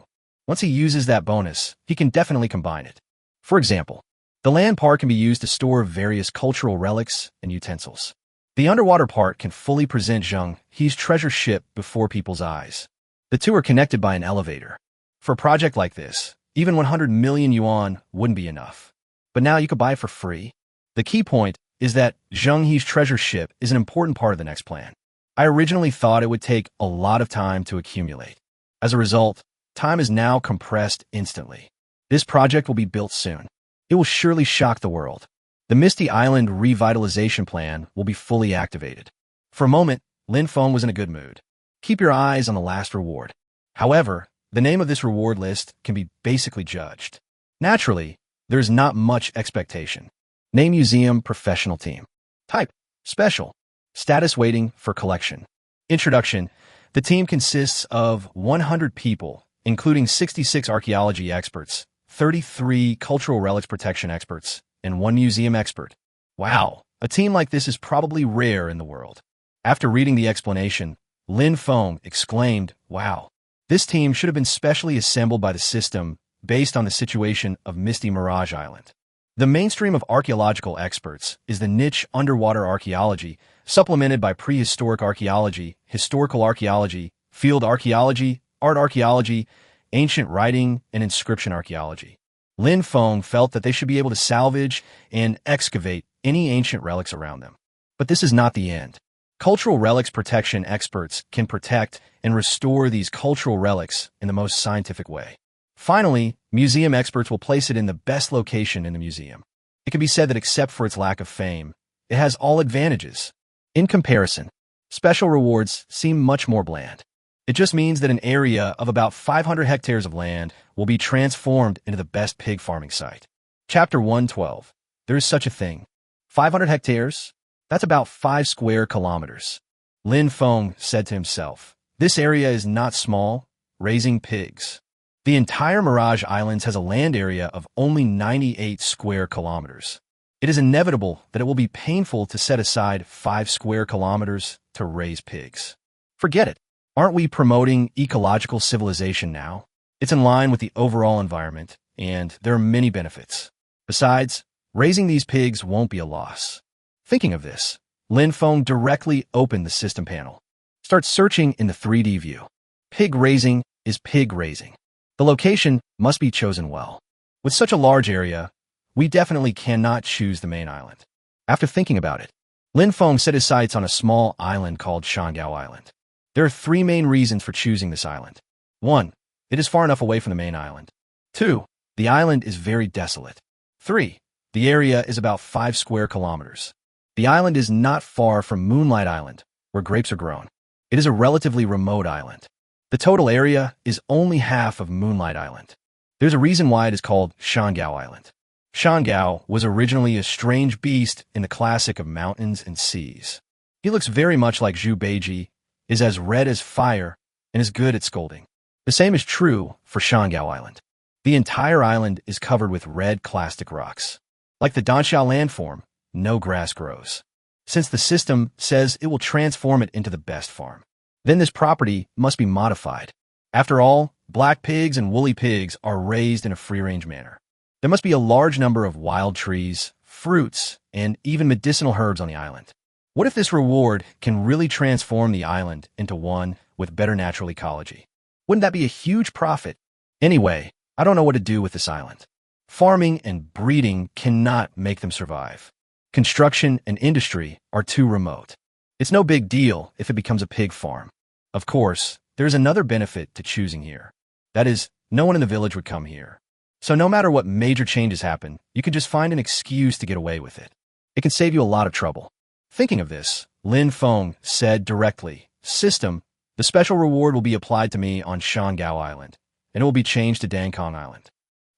Once he uses that bonus, he can definitely combine it. For example, the land part can be used to store various cultural relics and utensils. The underwater part can fully present Zheng He's treasure ship before people's eyes. The 2 are connected by an elevator. For a project like this, Even 100 million yuan wouldn't be enough. But now you could buy it for free. The key point is that Zheng He's treasure ship is an important part of the next plan. I originally thought it would take a lot of time to accumulate. As a result, time is now compressed instantly. This project will be built soon. It will surely shock the world. The Misty Island revitalization plan will be fully activated. For a moment, Lin Feng was in a good mood. Keep your eyes on the last reward. However, the name of this reward list can be basically judged. Naturally, there is not much expectation. Name Museum Professional Team. Type Special. Status waiting for collection. Introduction. The team consists of 100 people, including 66 archaeology experts, 33 cultural relics protection experts, and 1 museum expert. Wow, a team like this is probably rare in the world. After reading the explanation, Lin Feng exclaimed, "Wow, this team should have been specially assembled by the system based on the situation of Misty Mirage Island." The mainstream of archaeological experts is the niche underwater archaeology, supplemented by prehistoric archaeology, historical archaeology, field archaeology, art archaeology, ancient writing, and inscription archaeology. Lin Feng felt that they should be able to salvage and excavate any ancient relics around them. But this is not the end. Cultural relics protection experts can protect and restore these cultural relics in the most scientific way. Finally, museum experts will place it in the best location in the museum. It can be said that except for its lack of fame, it has all advantages. In comparison, special rewards seem much more bland. It just means that an area of about 500 hectares of land will be transformed into the best pig farming site. Chapter 112. There is such a thing. 500 hectares? That's about 5 square kilometers. Lin Feng said to himself, "This area is not small, raising pigs." The entire Mirage Islands has a land area of only 98 square kilometers. It is inevitable that it will be painful to set aside 5 square kilometers to raise pigs. Forget it. Aren't we promoting ecological civilization now? It's in line with the overall environment, and there are many benefits. Besides, raising these pigs won't be a loss. Thinking of this, Lin Feng directly opened the system panel. Start searching in the 3D view. Pig raising is pig raising. The location must be chosen well. With such a large area, we definitely cannot choose the main island. After thinking about it, Lin Feng set his sights on a small island called Shangao Island. There are 3 main reasons for choosing this island. 1. It is far enough away from the main island. 2. The island is very desolate. 3. The area is about 5 square kilometers. The island is not far from Moonlight Island, where grapes are grown. It is a relatively remote island. The total area is only half of Moonlight Island. There's a reason why it is called Shangao Island. Shangao was originally a strange beast in the classic of mountains and seas. He looks very much like Zhu Beiji, is as red as fire, and is good at scolding. The same is true for Shangao Island. The entire island is covered with red clastic rocks. Like the Danxiao landform, no grass grows. Since the system says it will transform it into the best farm, then this property must be modified. After all, black pigs and woolly pigs are raised in a free-range manner. There must be a large number of wild trees, fruits, and even medicinal herbs on the island. What if this reward can really transform the island into one with better natural ecology? Wouldn't that be a huge profit? Anyway, I don't know what to do with this island. Farming and breeding cannot make them survive. Construction and industry are too remote. It's no big deal if it becomes a pig farm. Of course, there's another benefit to choosing here. That is, no one in the village would come here. So no matter what major changes happen, you can just find an excuse to get away with it. It can save you a lot of trouble. Thinking of this, Lin Feng said directly, "System, the special reward will be applied to me on Shangao Island, and it will be changed to Dangkong Island."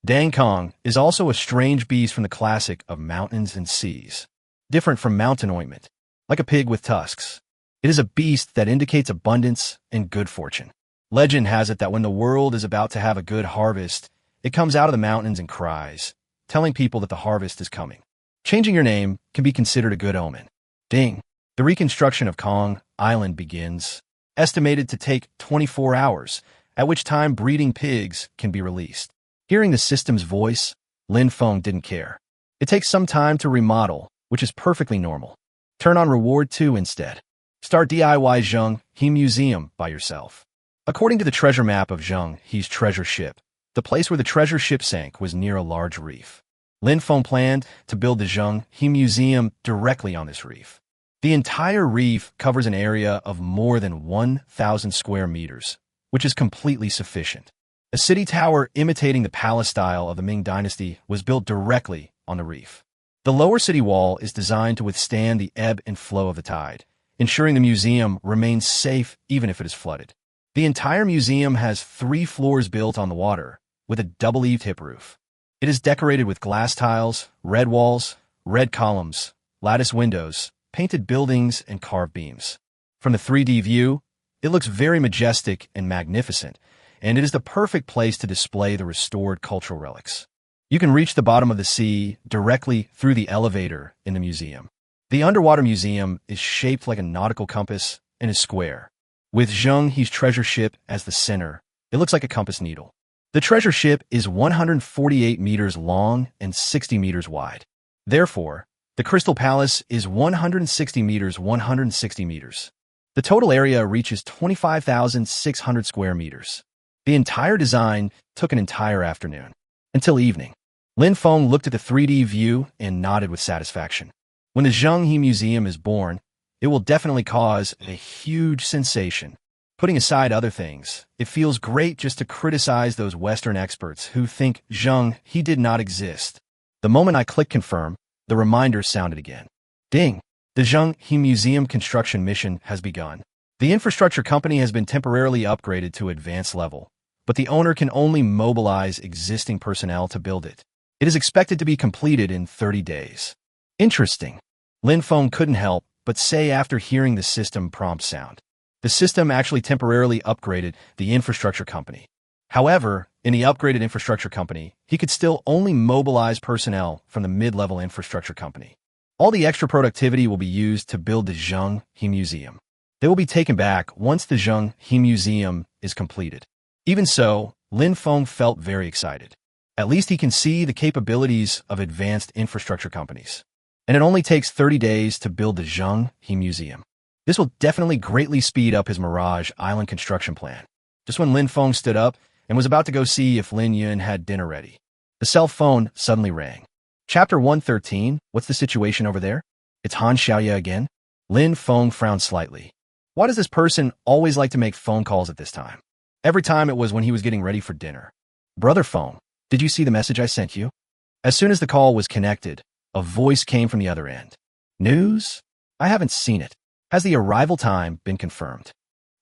Dangkong is also a strange beast from the classic of mountains and seas. Different from mountain ointment, like a pig with tusks. It is a beast that indicates abundance and good fortune. Legend has it that when the world is about to have a good harvest, it comes out of the mountains and cries, telling people that the harvest is coming. Changing your name can be considered a good omen. Ding. The reconstruction of Kong Island begins, estimated to take 24 hours, at which time breeding pigs can be released. Hearing the system's voice, Lin Feng didn't care. It takes some time to remodel, which is perfectly normal. Turn on Reward 2 instead. Start DIY Zheng He Museum by yourself. According to the treasure map of Zheng He's treasure ship, The place where the treasure ship sank was near a large reef. Lin Feng planned to build the Zheng He Museum directly on this reef. The entire reef covers an area of more than 1,000 square meters, which is completely sufficient. A city tower imitating the palace style of the Ming Dynasty was built directly on the reef. The lower city wall is designed to withstand the ebb and flow of the tide, ensuring the museum remains safe even if it is flooded. The entire museum has 3 floors built on the water, with a double-eaved hip roof. It is decorated with glass tiles, red walls, red columns, lattice windows, painted buildings, and carved beams. From the 3D view, it looks very majestic and magnificent, and it is the perfect place to display the restored cultural relics. You can reach the bottom of the sea directly through the elevator in the museum. The underwater museum is shaped like a nautical compass and is square. With Zheng He's treasure ship as the center, it looks like a compass needle. The treasure ship is 148 meters long and 60 meters wide. Therefore, the Crystal Palace is 160 meters, 160 meters. The total area reaches 25,600 square meters. The entire design took an entire afternoon. Until evening, Lin Feng looked at the 3D view and nodded with satisfaction. When the Zheng He Museum is born, it will definitely cause a huge sensation. Putting aside other things, it feels great just to criticize those Western experts who think Zheng He did not exist. The moment I clicked confirm, the reminder sounded again. Ding! The Zheng He Museum construction mission has begun. The infrastructure company has been temporarily upgraded to advanced level, but the owner can only mobilize existing personnel to build it. It is expected to be completed in 30 days. Interesting. Lin Feng couldn't help but say after hearing the system prompt sound. The system actually temporarily upgraded the infrastructure company. However, in the upgraded infrastructure company, he could still only mobilize personnel from the mid-level infrastructure company. All the extra productivity will be used to build the Zheng He Museum. They will be taken back once the Zheng He Museum is completed. Even so, Lin Feng felt very excited. At least he can see the capabilities of advanced infrastructure companies. And it only takes 30 days to build the Zheng He Museum. This will definitely greatly speed up his Mirage Island construction plan. Just when Lin Feng stood up and was about to go see if Lin Yun had dinner ready, the cell phone suddenly rang. Chapter 113, what's the situation over there? It's Han Xiaoya again? Lin Feng frowned slightly. Why does this person always like to make phone calls at this time? Every time it was when he was getting ready for dinner. Brother Feng, did you see the message I sent you? As soon as the call was connected, a voice came from the other end. News? I haven't seen it. Has the arrival time been confirmed?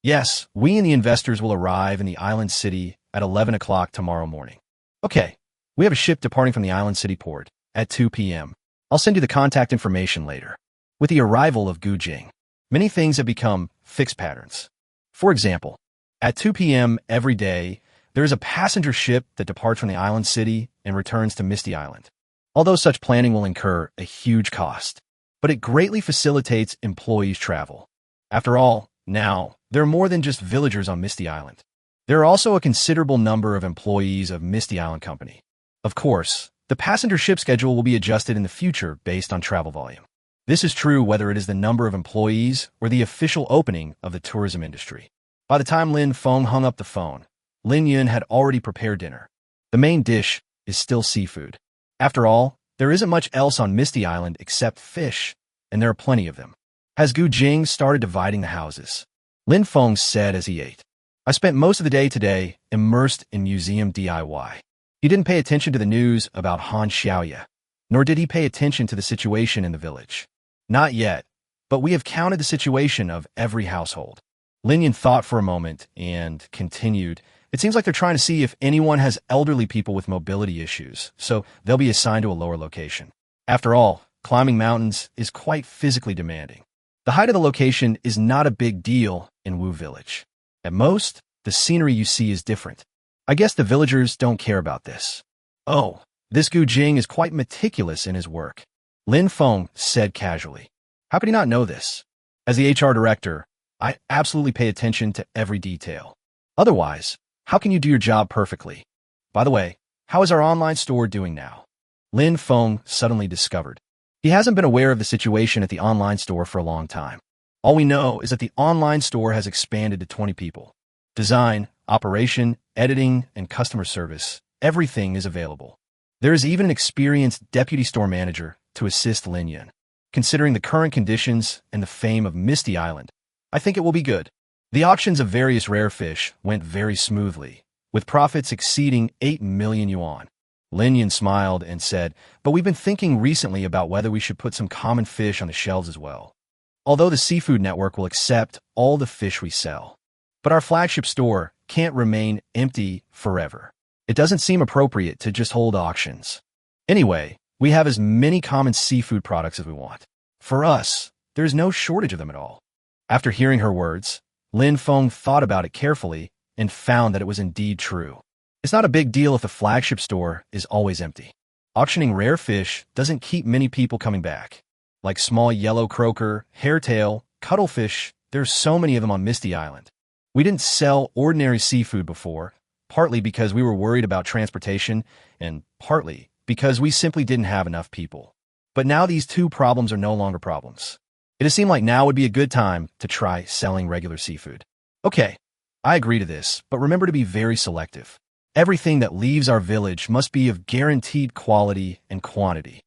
Yes, we and the investors will arrive in the island city at 11 o'clock tomorrow morning. Okay, we have a ship departing from the island city port at 2 p.m. I'll send you the contact information later. With the arrival of Gu Jing, many things have become fixed patterns. For example, at 2 p.m. every day, there is a passenger ship that departs from the island city and returns to Misty Island. Although such planning will incur a huge cost, but it greatly facilitates employees' travel. After all, now, there are more than just villagers on Misty Island. There are also a considerable number of employees of Misty Island Company. Of course, the passenger ship schedule will be adjusted in the future based on travel volume. This is true whether it is the number of employees or the official opening of the tourism industry. By the time Lin Feng hung up the phone, Lin Yun had already prepared dinner. The main dish is still seafood. After all, there isn't much else on Misty Island except fish, and there are plenty of them. Has Gu Jing started dividing the houses? Lin Feng said as he ate. I spent most of the day today immersed in museum DIY. He didn't pay attention to the news about Han Xiaoya, nor did he pay attention to the situation in the village. Not yet, but we have counted the situation of every household. Lin Yun thought for a moment and continued. It seems like they're trying to see if anyone has elderly people with mobility issues, so they'll be assigned to a lower location. After all, climbing mountains is quite physically demanding. The height of the location is not a big deal in Wu Village. At most, the scenery you see is different. I guess the villagers don't care about this. Oh, this Gu Jing is quite meticulous in his work, Lin Feng said casually. How could he not know this? As the HR director, I absolutely pay attention to every detail. Otherwise, how can you do your job perfectly? By the way, how is our online store doing now? Lin Feng suddenly discovered. He hasn't been aware of the situation at the online store for a long time. All we know is that the online store has expanded to 20 people. Design, operation, editing, and customer service. Everything is available. There is even an experienced deputy store manager to assist Lin Yun. Considering the current conditions and the fame of Misty Island, I think it will be good. The auctions of various rare fish went very smoothly, with profits exceeding 8 million yuan. Lin Yun smiled and said, "But we've been thinking recently about whether we should put some common fish on the shelves as well. Although the seafood network will accept all the fish we sell. But our flagship store can't remain empty forever. It doesn't seem appropriate to just hold auctions. Anyway, we have as many common seafood products as we want. For us, there's no shortage of them at all." After hearing her words, Feng thought about it carefully and found that it was indeed true. It's not a big deal if the flagship store is always empty. Auctioning rare fish doesn't keep many people coming back. Like small yellow croaker, hairtail, cuttlefish, there's so many of them on Misty Island. We didn't sell ordinary seafood before, partly because we were worried about transportation and partly because we simply didn't have enough people. But now these two problems are no longer problems. It has seemed like now would be a good time to try selling regular seafood. Okay, I agree to this, but remember to be very selective. Everything that leaves our village must be of guaranteed quality and quantity.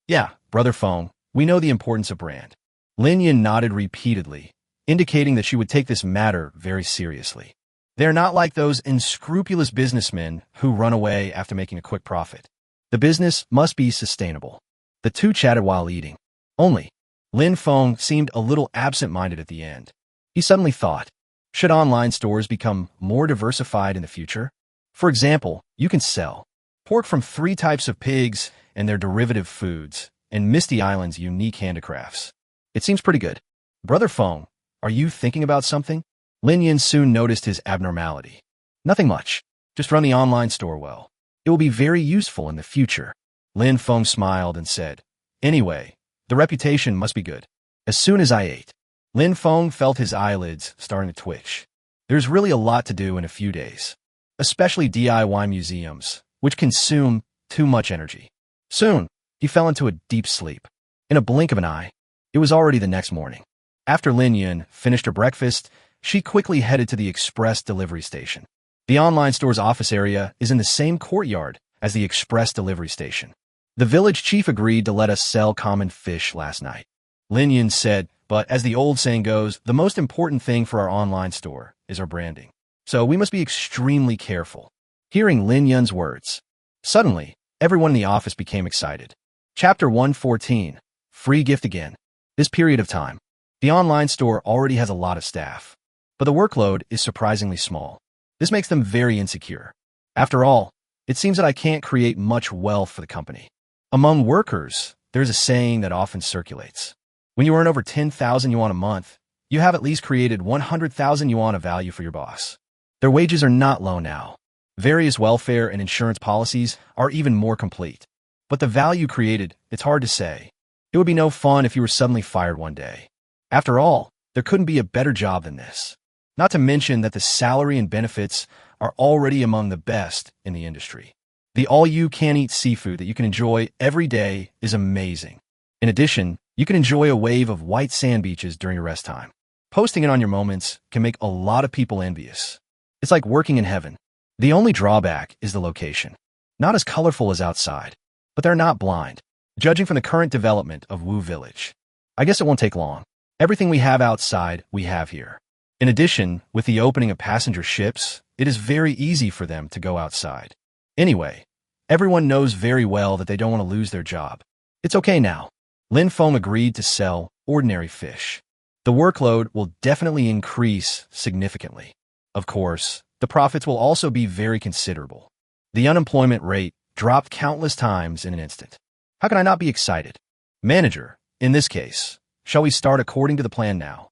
Yeah, Brother Feng, we know the importance of brand. Lin Yun nodded repeatedly, indicating that she would take this matter very seriously. They're not like those unscrupulous businessmen who run away after making a quick profit. The business must be sustainable. The two chatted while eating. Only, Feng seemed a little absent-minded at the end. He suddenly thought, should online stores become more diversified in the future? For example, you can sell pork from 3 types of pigs and their derivative foods, and Misty Island's unique handicrafts. It seems pretty good. Brother Feng, are you thinking about something? Lin Yun soon noticed his abnormality. Nothing much. Just run the online store well. It will be very useful in the future. Feng smiled and said, anyway, the reputation must be good. As soon as I ate, Feng felt his eyelids starting to twitch. There's really a lot to do in a few days, especially DIY museums, which consume too much energy. Soon, he fell into a deep sleep. In a blink of an eye, it was already the next morning. After Lin Yun finished her breakfast, she quickly headed to the express delivery station. The online store's office area is in the same courtyard as the express delivery station. The village chief agreed to let us sell common fish last night. Lin Yun said, but as the old saying goes, the most important thing for our online store is our branding. So we must be extremely careful. Hearing Lin Yun's words, suddenly, everyone in the office became excited. Chapter 114, Free Gift Again. This period of time, the online store already has a lot of staff, but the workload is surprisingly small. This makes them very insecure. After all, it seems that I can't create much wealth for the company. Among workers, there's a saying that often circulates. When you earn over 10,000 yuan a month, you have at least created 100,000 yuan of value for your boss. Their wages are not low now. Various welfare and insurance policies are even more complete. But the value created, it's hard to say. It would be no fun if you were suddenly fired one day. After all, there couldn't be a better job than this. Not to mention that the salary and benefits are already among the best in the industry. The all-you-can-eat seafood that you can enjoy every day is amazing. In addition, you can enjoy a wave of white sand beaches during your rest time. Posting it on your moments can make a lot of people envious. It's like working in heaven. The only drawback is the location. Not as colorful as outside, but they're not blind. Judging from the current development of Wu Village, I guess it won't take long. Everything we have outside, we have here. In addition, with the opening of passenger ships, it is very easy for them to go outside. Anyway, everyone knows very well that they don't want to lose their job. It's okay now. Feng agreed to sell ordinary fish. The workload will definitely increase significantly. Of course, the profits will also be very considerable. The unemployment rate dropped countless times in an instant. How can I not be excited? Manager, in this case, shall we start according to the plan now?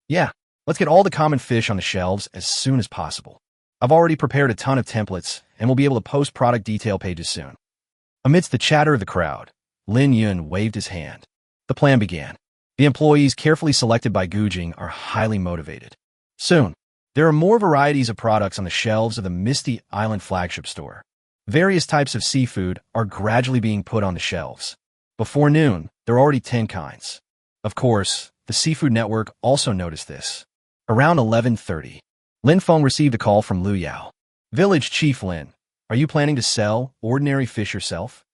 Yeah, let's get all the common fish on the shelves as soon as possible. I've already prepared a ton of templates and will be able to post product detail pages soon. Amidst the chatter of the crowd, Lin Yun waved his hand. The plan began. The employees carefully selected by Gujing are highly motivated. Soon, there are more varieties of products on the shelves of the Misty Island flagship store. Various types of seafood are gradually being put on the shelves. Before noon, there are already 10 kinds. Of course, the seafood network also noticed this. Around 11:30, Lin Feng received a call from Lu Yao. Village Chief Lin, are you planning to sell ordinary fish yourself?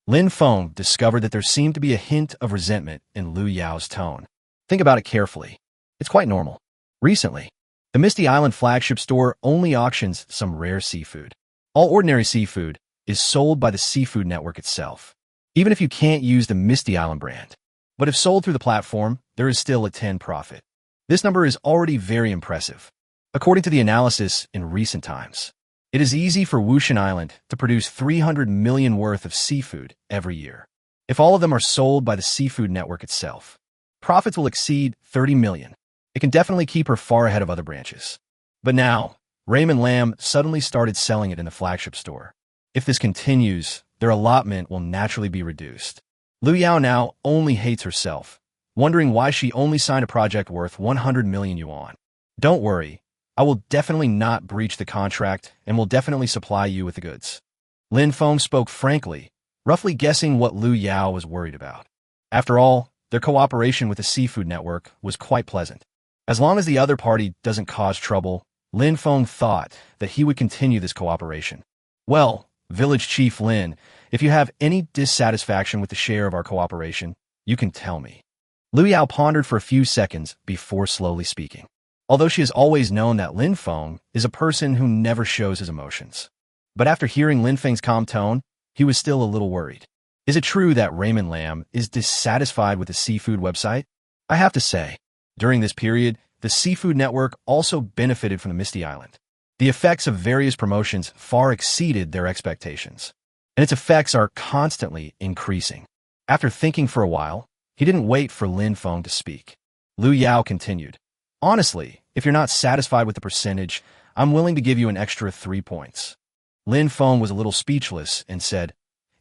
Lin Feng discovered that there seemed to be a hint of resentment in Lu Yao's tone. Think about it carefully. It's quite normal. Recently, the Misty Island flagship store only auctions some rare seafood. All ordinary seafood is sold by the seafood network itself, even if you can't use the Misty Island brand. But if sold through the platform, there is still a 10% profit. This number is already very impressive. According to the analysis in recent times, it is easy for Wushan Island to produce 300 million worth of seafood every year. If all of them are sold by the seafood network itself, profits will exceed 30 million. It can definitely keep her far ahead of other branches. But now, Raymond Lam suddenly started selling it in the flagship store. If this continues, their allotment will naturally be reduced. Lu Yao now only hates herself, wondering why she only signed a project worth 100 million yuan. Don't worry, I will definitely not breach the contract and will definitely supply you with the goods. Lin Feng spoke frankly, roughly guessing what Lu Yao was worried about. After all, their cooperation with the seafood network was quite pleasant. As long as the other party doesn't cause trouble, Lin Feng thought that he would continue this cooperation. Well, Village Chief Lin, if you have any dissatisfaction with the share of our cooperation, you can tell me. Lu Yao pondered for a few seconds before slowly speaking. Although she has always known that Lin Feng is a person who never shows his emotions. But after hearing Lin Feng's calm tone, he was still a little worried. Is it true that Raymond Lam is dissatisfied with the seafood website? I have to say, during this period, the seafood network also benefited from the Misty Island. The effects of various promotions far exceeded their expectations, and its effects are constantly increasing. After thinking for a while, he didn't wait for Lin Feng to speak. Lu Yao continued, honestly, if you're not satisfied with the percentage, I'm willing to give you an extra 3 points. Lin Feng was a little speechless and said,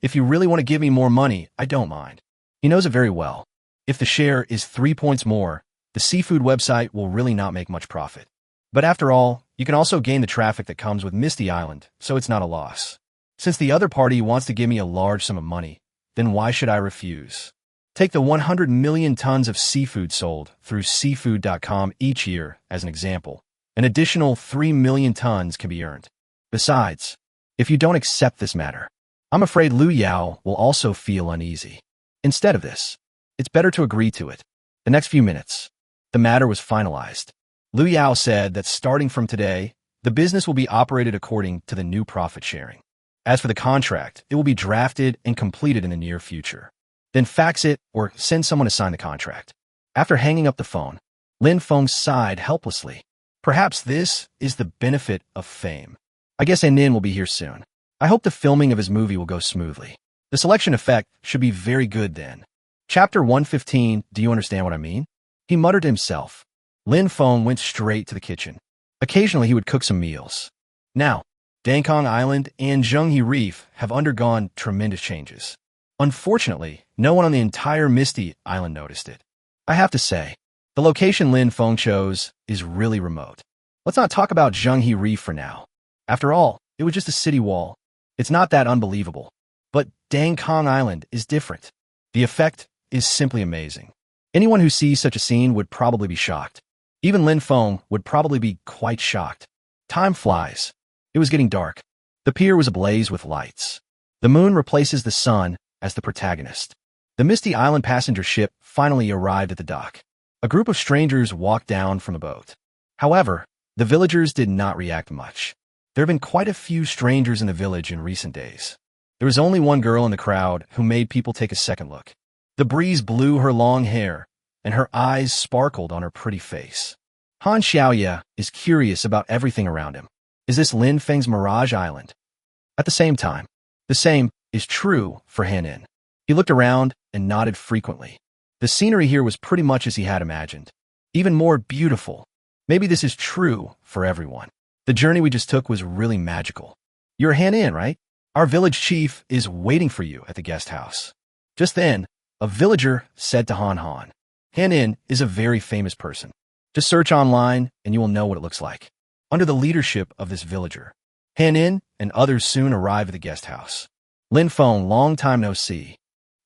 if you really want to give me more money, I don't mind. He knows it very well. If the share is 3 points more, the seafood website will really not make much profit. But after all, you can also gain the traffic that comes with Misty Island, so it's not a loss. Since the other party wants to give me a large sum of money, then why should I refuse? Take the 100 million tons of seafood sold through seafood.com each year as an example. An additional 3 million tons can be earned. Besides, if you don't accept this matter, I'm afraid Lu Yao will also feel uneasy. Instead of this, it's better to agree to it. The next few minutes, the matter was finalized. Lu Yao said that starting from today, the business will be operated according to the new profit sharing. As for the contract, it will be drafted and completed in the near future. Then fax it or send someone to sign the contract. After hanging up the phone, Lin Feng sighed helplessly. Perhaps this is the benefit of fame. I guess Anin will be here soon. I hope the filming of his movie will go smoothly. The selection effect should be very good then. Chapter 115, do you understand what I mean? He muttered to himself. Lin Feng went straight to the kitchen. Occasionally he would cook some meals. Now, Dangkong Island and Zhenghe Reef have undergone tremendous changes. Unfortunately, no one on the entire Misty Island noticed it. I have to say, the location Lin Feng chose is really remote. Let's not talk about Zhenghe Reef for now. After all, it was just a city wall. It's not that unbelievable. But Dangkong Island is different. The effect is simply amazing. Anyone who sees such a scene would probably be shocked. Even Lin Feng would probably be quite shocked. Time flies. It was getting dark. The pier was ablaze with lights. The moon replaces the sun as the protagonist. The Misty Island passenger ship finally arrived at the dock. A group of strangers walked down from the boat. However, the villagers did not react much. There have been quite a few strangers in the village in recent days. There was only one girl in the crowd who made people take a second look. The breeze blew her long hair, and her eyes sparkled on her pretty face. Han Xiaoye is curious about everything around him. Is this Lin Feng's Mirage Island? At the same time, the same is true for Hanin. He looked around and nodded frequently. The scenery here was pretty much as he had imagined. Even more beautiful. Maybe this is true for everyone. The journey we just took was really magical. You're Hanin, right? Our village chief is waiting for you at the guest house. Just then, a villager said to Han Han, Hanin is a very famous person. Just search online and you will know what it looks like. Under the leadership of this villager, Hanin and others soon arrived at the guest house. Lin Feng, long time no see.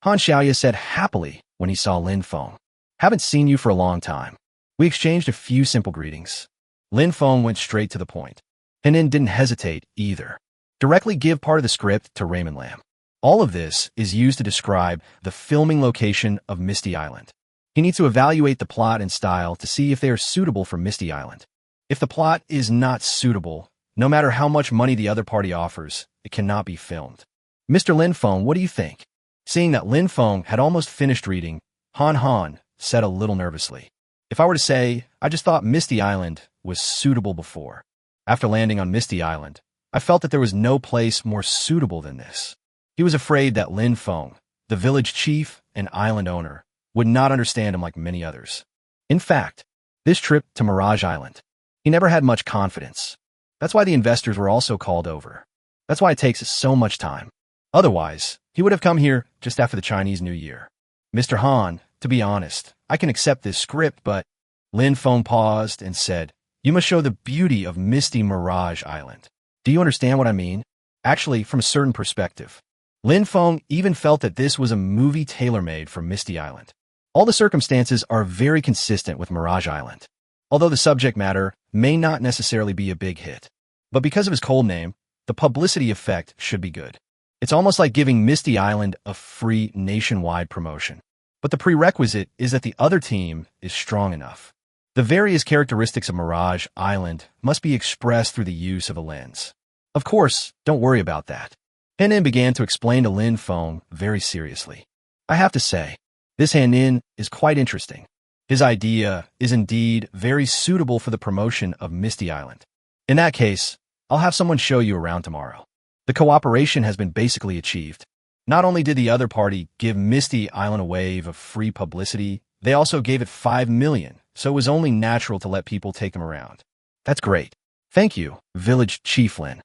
Han Xiaoye said happily when he saw Lin Feng. Haven't seen you for a long time. We exchanged a few simple greetings. Lin Feng went straight to the point. Henin didn't hesitate either. Directly give part of the script to Raymond Lam. All of this is used to describe the filming location of Misty Island. He needs to evaluate the plot and style to see if they are suitable for Misty Island. If the plot is not suitable, no matter how much money the other party offers, it cannot be filmed. Mr. Lin Feng, what do you think? Seeing that Lin Feng had almost finished reading, Han Han said a little nervously. If I were to say, I just thought Misty Island was suitable before. After landing on Misty Island, I felt that there was no place more suitable than this. He was afraid that Lin Feng, the village chief and island owner, would not understand him like many others. In fact, this trip to Mirage Island, he never had much confidence. That's why the investors were also called over. That's why it takes so much time. Otherwise, he would have come here just after the Chinese New Year. Mr. Han, to be honest, I can accept this script, but Lin Feng paused and said, you must show the beauty of Misty Mirage Island. Do you understand what I mean? Actually, from a certain perspective. Lin Feng even felt that this was a movie tailor-made for Misty Island. All the circumstances are very consistent with Mirage Island, although the subject matter may not necessarily be a big hit. But because of his code name, the publicity effect should be good. It's almost like giving Misty Island a free nationwide promotion. But the prerequisite is that the other team is strong enough. The various characteristics of Mirage Island must be expressed through the use of a lens. Of course, don't worry about that. Henin began to explain to Lin Feng very seriously. I have to say, this Henin is quite interesting. His idea is indeed very suitable for the promotion of Misty Island. In that case, I'll have someone show you around tomorrow. The cooperation has been basically achieved. Not only did the other party give Misty Island a wave of free publicity, they also gave it 5 million, so it was only natural to let people take them around. That's great. Thank you, village chief Lin.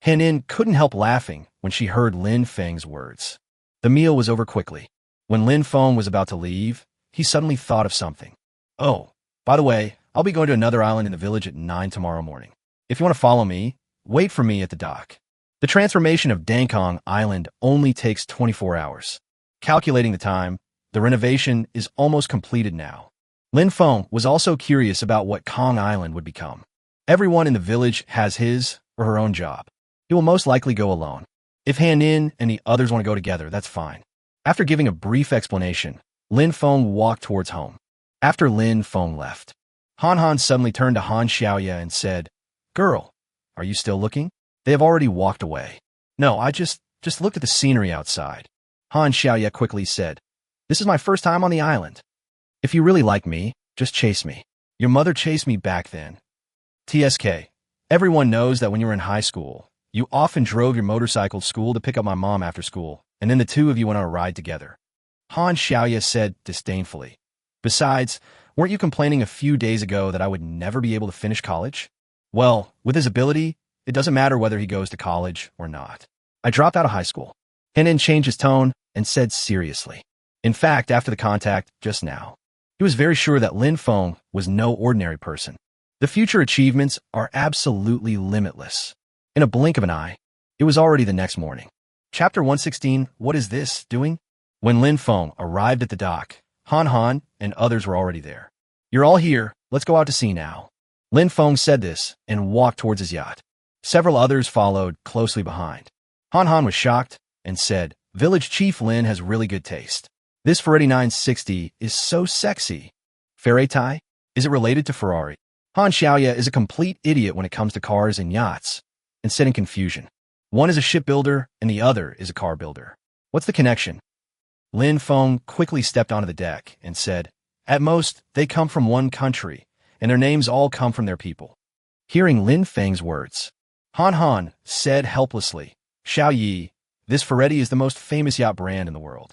Henin couldn't help laughing when she heard Lin Feng's words. The meal was over quickly. When Lin Feng was about to leave, he suddenly thought of something. Oh, by the way, I'll be going to another island in the village at 9 tomorrow morning. If you want to follow me, wait for me at the dock. The transformation of Dangkong Island only takes 24 hours. Calculating the time, the renovation is almost completed now. Lin Feng was also curious about what Kong Island would become. Everyone in the village has his or her own job. He will most likely go alone. If Han Nin and the others want to go together, that's fine. After giving a brief explanation, Lin Feng walked towards home. After Lin Feng left, Han Han suddenly turned to Han Xiaoya and said, Girl, are you still looking? They have already walked away. No, I just looked at the scenery outside. Han Xiaoya quickly said, This is my first time on the island. If you really like me, just chase me. Your mother chased me back then. TSK. Everyone knows that when you were in high school, you often drove your motorcycle to school to pick up my mom after school, and then the two of you went on a ride together. Han Xiaoya said disdainfully. Besides, weren't you complaining a few days ago that I would never be able to finish college? Well, with his ability, it doesn't matter whether he goes to college or not. I dropped out of high school. Henin changed his tone and said seriously. In fact, after the contact just now, he was very sure that Lin Feng was no ordinary person. The future achievements are absolutely limitless. In a blink of an eye, it was already the next morning. Chapter 116, What is this doing? When Lin Feng arrived at the dock, Han Han and others were already there. You're all here, let's go out to sea now. Lin Feng said this and walked towards his yacht. Several others followed closely behind. Han Han was shocked and said, Village Chief Lin has really good taste. This Ferrari 960 is so sexy. Ferrari? Is it related to Ferrari? Han Xiaoya is a complete idiot when it comes to cars and yachts, and said in confusion. One is a shipbuilder and the other is a car builder. What's the connection? Lin Feng quickly stepped onto the deck and said, At most, they come from one country, and their names all come from their people. Hearing Lin Feng's words, Han Han said helplessly, Xiao Yi, this Ferretti is the most famous yacht brand in the world.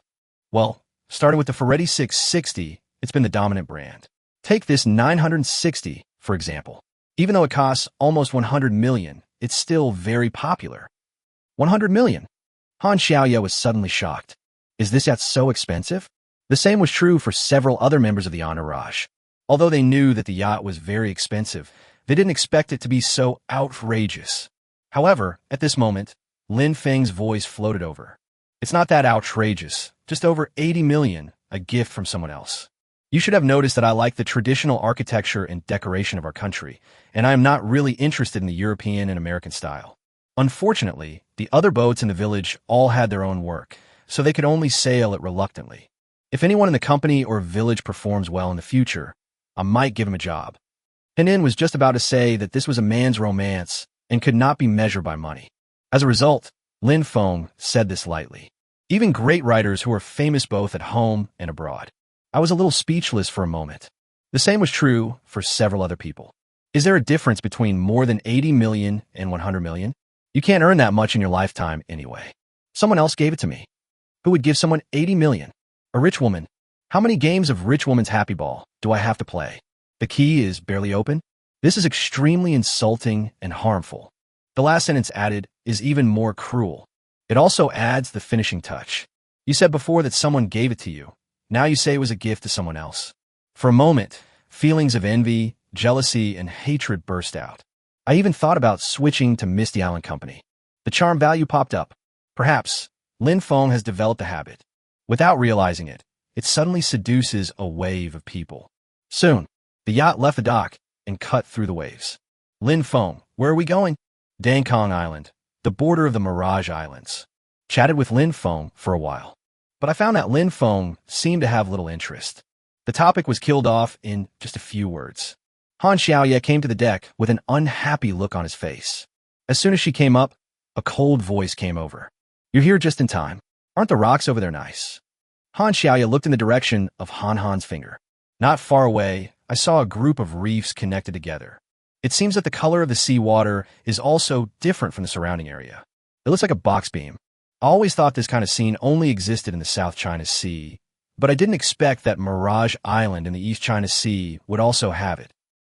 Well, starting with the Ferretti 660, it's been the dominant brand. Take this 960, for example. Even though it costs almost 100 million, it's still very popular. 100 million? Han Xiaoya was suddenly shocked. Is this yacht so expensive? The same was true for several other members of the entourage. Although they knew that the yacht was very expensive, they didn't expect it to be so outrageous. However, at this moment, Lin Feng's voice floated over. It's not that outrageous, just over 80 million, a gift from someone else. You should have noticed that I like the traditional architecture and decoration of our country, and I am not really interested in the European and American style. Unfortunately, the other boats in the village all had their own work, so they could only sail it reluctantly. If anyone in the company or village performs well in the future, I might give him a job. Henin was just about to say that this was a man's romance and could not be measured by money. As a result, Feng said this lightly. Even great writers who are famous both at home and abroad. I was a little speechless for a moment. The same was true for several other people. Is there a difference between more than 80 million and 100 million? You can't earn that much in your lifetime anyway. Someone else gave it to me. Who would give someone 80 million? A rich woman. How many games of Rich Woman's Happy Ball do I have to play? The key is barely open? This is extremely insulting and harmful. The last sentence added is even more cruel. It also adds the finishing touch. You said before that someone gave it to you. Now you say it was a gift to someone else. For a moment, feelings of envy, jealousy, and hatred burst out. I even thought about switching to Misty Island Company. The charm value popped up. Perhaps Feng has developed a habit. Without realizing it, it suddenly seduces a wave of people. Soon, the yacht left the dock and cut through the waves. Feng, where are we going? Dangkong Island, the border of the Mirage Islands. Chatted with Feng for a while. But I found that Feng seemed to have little interest. The topic was killed off in just a few words. Han Xiaoye came to the deck with an unhappy look on his face. As soon as she came up, a cold voice came over. You're here just in time. Aren't the rocks over there nice? Han Xiaoye looked in the direction of Han's finger. Not far away, I saw a group of reefs connected together. It seems that the color of the seawater is also different from the surrounding area. It looks like a box beam. I always thought this kind of scene only existed in the South China Sea, but I didn't expect that Mirage Island in the East China Sea would also have it.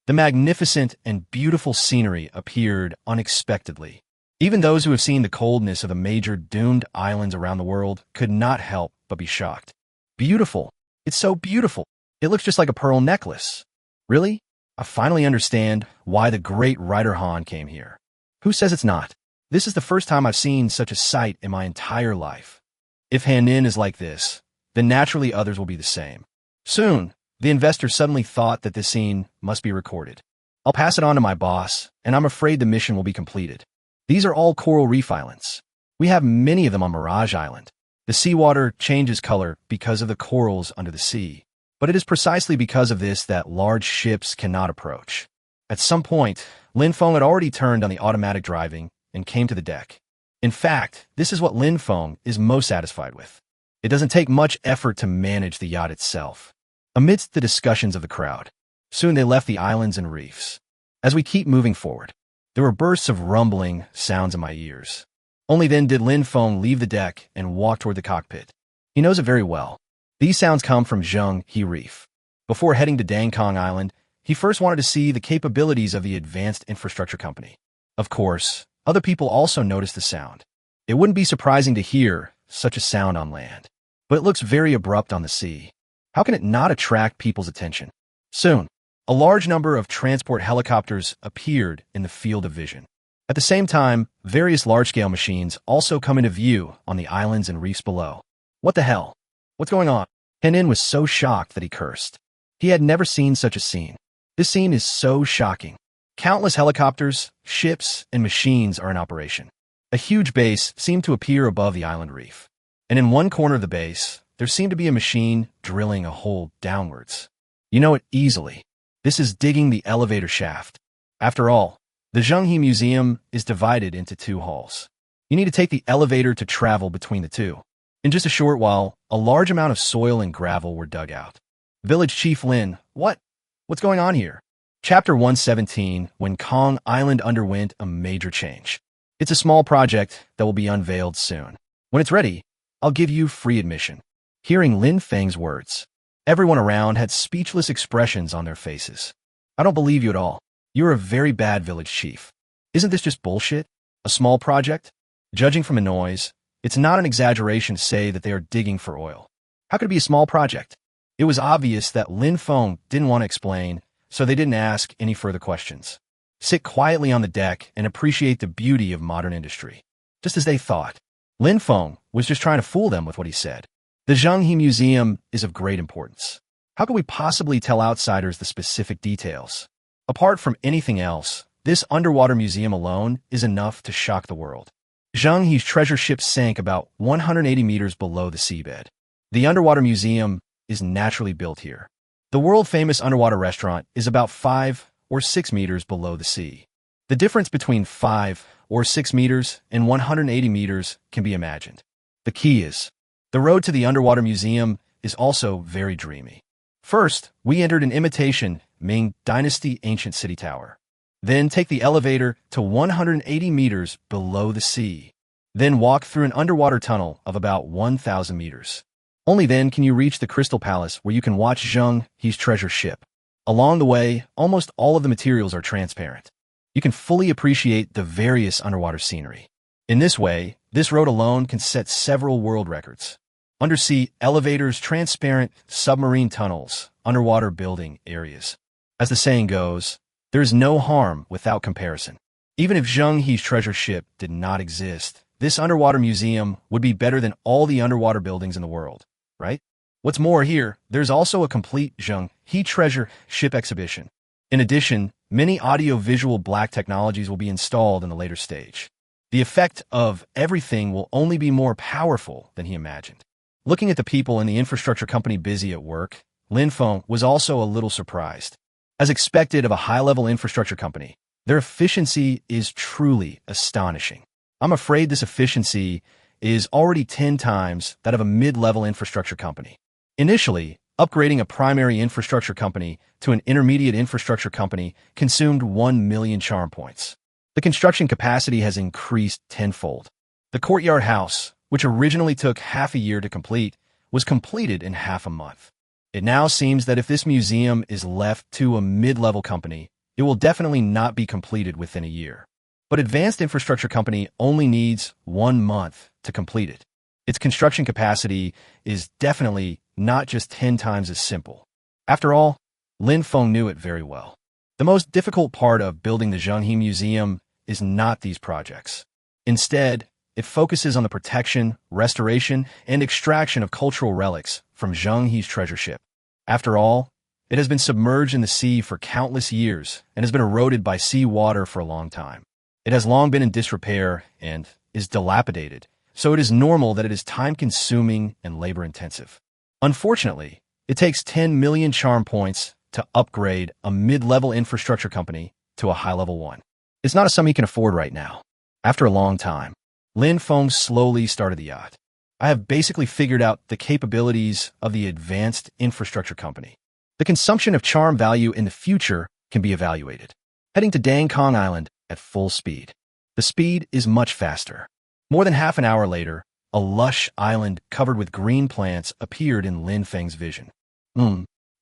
The magnificent and beautiful scenery appeared unexpectedly. Even those who have seen the coldness of the major doomed islands around the world could not help but be shocked. Beautiful. It's so beautiful. It looks just like a pearl necklace. Really? I finally understand why the great writer Han came here. Who says it's not? This is the first time I've seen such a sight in my entire life. If Hanin is like this, then naturally others will be the same. Soon, the investor suddenly thought that this scene must be recorded. I'll pass it on to my boss, and I'm afraid the mission will be completed. These are all coral reef islands. We have many of them on Mirage Island. The seawater changes color because of the corals under the sea. But it is precisely because of this that large ships cannot approach. At some point, Feng had already turned on the automatic driving and came to the deck. In fact, this is what Feng is most satisfied with. It doesn't take much effort to manage the yacht itself. Amidst the discussions of the crowd, soon they left the islands and reefs. As we keep moving forward, there were bursts of rumbling sounds in my ears. Only then did Feng leave the deck and walk toward the cockpit. He knows it very well. These sounds come from Zhenghe Reef. Before heading to Dangkong Island, he first wanted to see the capabilities of the Advanced Infrastructure Company. Of course, other people also noticed the sound. It wouldn't be surprising to hear such a sound on land, but it looks very abrupt on the sea. How can it not attract people's attention? Soon, a large number of transport helicopters appeared in the field of vision. At the same time, various large-scale machines also come into view on the islands and reefs below. What the hell? What's going on? Henin was so shocked that he cursed. He had never seen such a scene. This scene is so shocking. Countless helicopters, ships, and machines are in operation. A huge base seemed to appear above the island reef. And in one corner of the base, there seemed to be a machine drilling a hole downwards. You know it easily. This is digging the elevator shaft. After all, the Zhenghe Museum is divided into two halls. You need to take the elevator to travel between the two. In just a short while, a large amount of soil and gravel were dug out. Village Chief Lin, what's going on here? Chapter 117, when Kong Island underwent a major change. It's a small project that will be unveiled soon. When it's ready, I'll give you free admission. Hearing Feng's words, everyone around had speechless expressions on their faces. I don't believe you at all. You're a very bad village chief. Isn't this just bullshit? A small project? Judging from the noise, it's not an exaggeration to say that they are digging for oil. How could it be a small project? It was obvious that Feng didn't want to explain, so they didn't ask any further questions. Sit quietly on the deck and appreciate the beauty of modern industry. Just as they thought. Feng was just trying to fool them with what he said. The Zhenghe Museum is of great importance. How could we possibly tell outsiders the specific details? Apart from anything else, this underwater museum alone is enough to shock the world. Zheng He's treasure ship sank about 180 meters below the seabed. The underwater museum is naturally built here. The world-famous underwater restaurant is about 5 or 6 meters below the sea. The difference between 5 or 6 meters and 180 meters can be imagined. The key is, the road to the underwater museum is also very dreamy. First, we entered an imitation Ming Dynasty ancient city tower. Then take the elevator to 180 meters below the sea. Then walk through an underwater tunnel of about 1,000 meters. Only then can you reach the Crystal Palace where you can watch Zheng He's treasure ship. Along the way, almost all of the materials are transparent. You can fully appreciate the various underwater scenery. In this way, this road alone can set several world records. Undersea elevators, transparent submarine tunnels, underwater building areas. As the saying goes, there is no harm without comparison. Even if Zheng He's treasure ship did not exist, this underwater museum would be better than all the underwater buildings in the world, right? What's more here, there's also a complete Zheng He treasure ship exhibition. In addition, many audio-visual black technologies will be installed in the later stage. The effect of everything will only be more powerful than he imagined. Looking at the people in the infrastructure company busy at work, Feng was also a little surprised. As expected of a high-level infrastructure company, their efficiency is truly astonishing. I'm afraid this efficiency is already 10 times that of a mid-level infrastructure company. Initially, upgrading a primary infrastructure company to an intermediate infrastructure company consumed 1 million charm points. The construction capacity has increased tenfold. The courtyard house, which originally took half a year to complete, was completed in half a month. It now seems that if this museum is left to a mid-level company, it will definitely not be completed within a year. But Advanced Infrastructure Company only needs 1 month to complete it. Its construction capacity is definitely not just 10 times as simple. After all, Feng knew it very well. The most difficult part of building the Zheng He Museum is not these projects. Instead, it focuses on the protection, restoration, and extraction of cultural relics from Zheng He's treasure ship. After all, it has been submerged in the sea for countless years and has been eroded by sea water for a long time. It has long been in disrepair and is dilapidated, so it is normal that it is time-consuming and labor-intensive. Unfortunately, it takes 10 million charm points to upgrade a mid-level infrastructure company to a high-level one. It's not a sum he can afford right now. After a long time, Feng slowly started the yacht. I have basically figured out the capabilities of the Advanced Infrastructure Company. The consumption of charm value in the future can be evaluated. Heading to Dangkong Island at full speed. The speed is much faster. More than half an hour later, a lush island covered with green plants appeared in Feng's vision.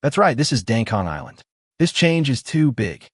That's right, this is Dangkong Island. This change is too big.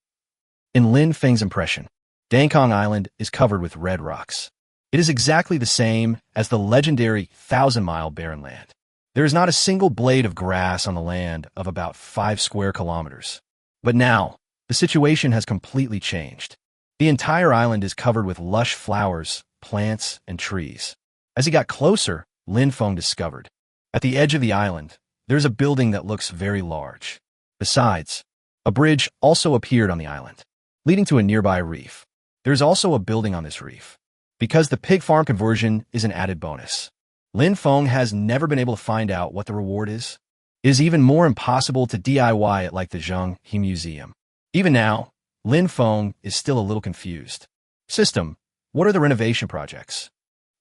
In Feng's impression, Dangkong Island is covered with red rocks. It is exactly the same as the legendary 1,000-mile barren land. There is not a single blade of grass on the land of about 5 square kilometers. But now, the situation has completely changed. The entire island is covered with lush flowers, plants, and trees. As he got closer, Feng discovered, at the edge of the island, there's a building that looks very large. Besides, a bridge also appeared on the island, leading to a nearby reef. There's also a building on this reef. Because the pig farm conversion is an added bonus. Feng has never been able to find out what the reward is. It is even more impossible to DIY it like the Zheng He Museum. Even now, Feng is still a little confused. System, what are the renovation projects?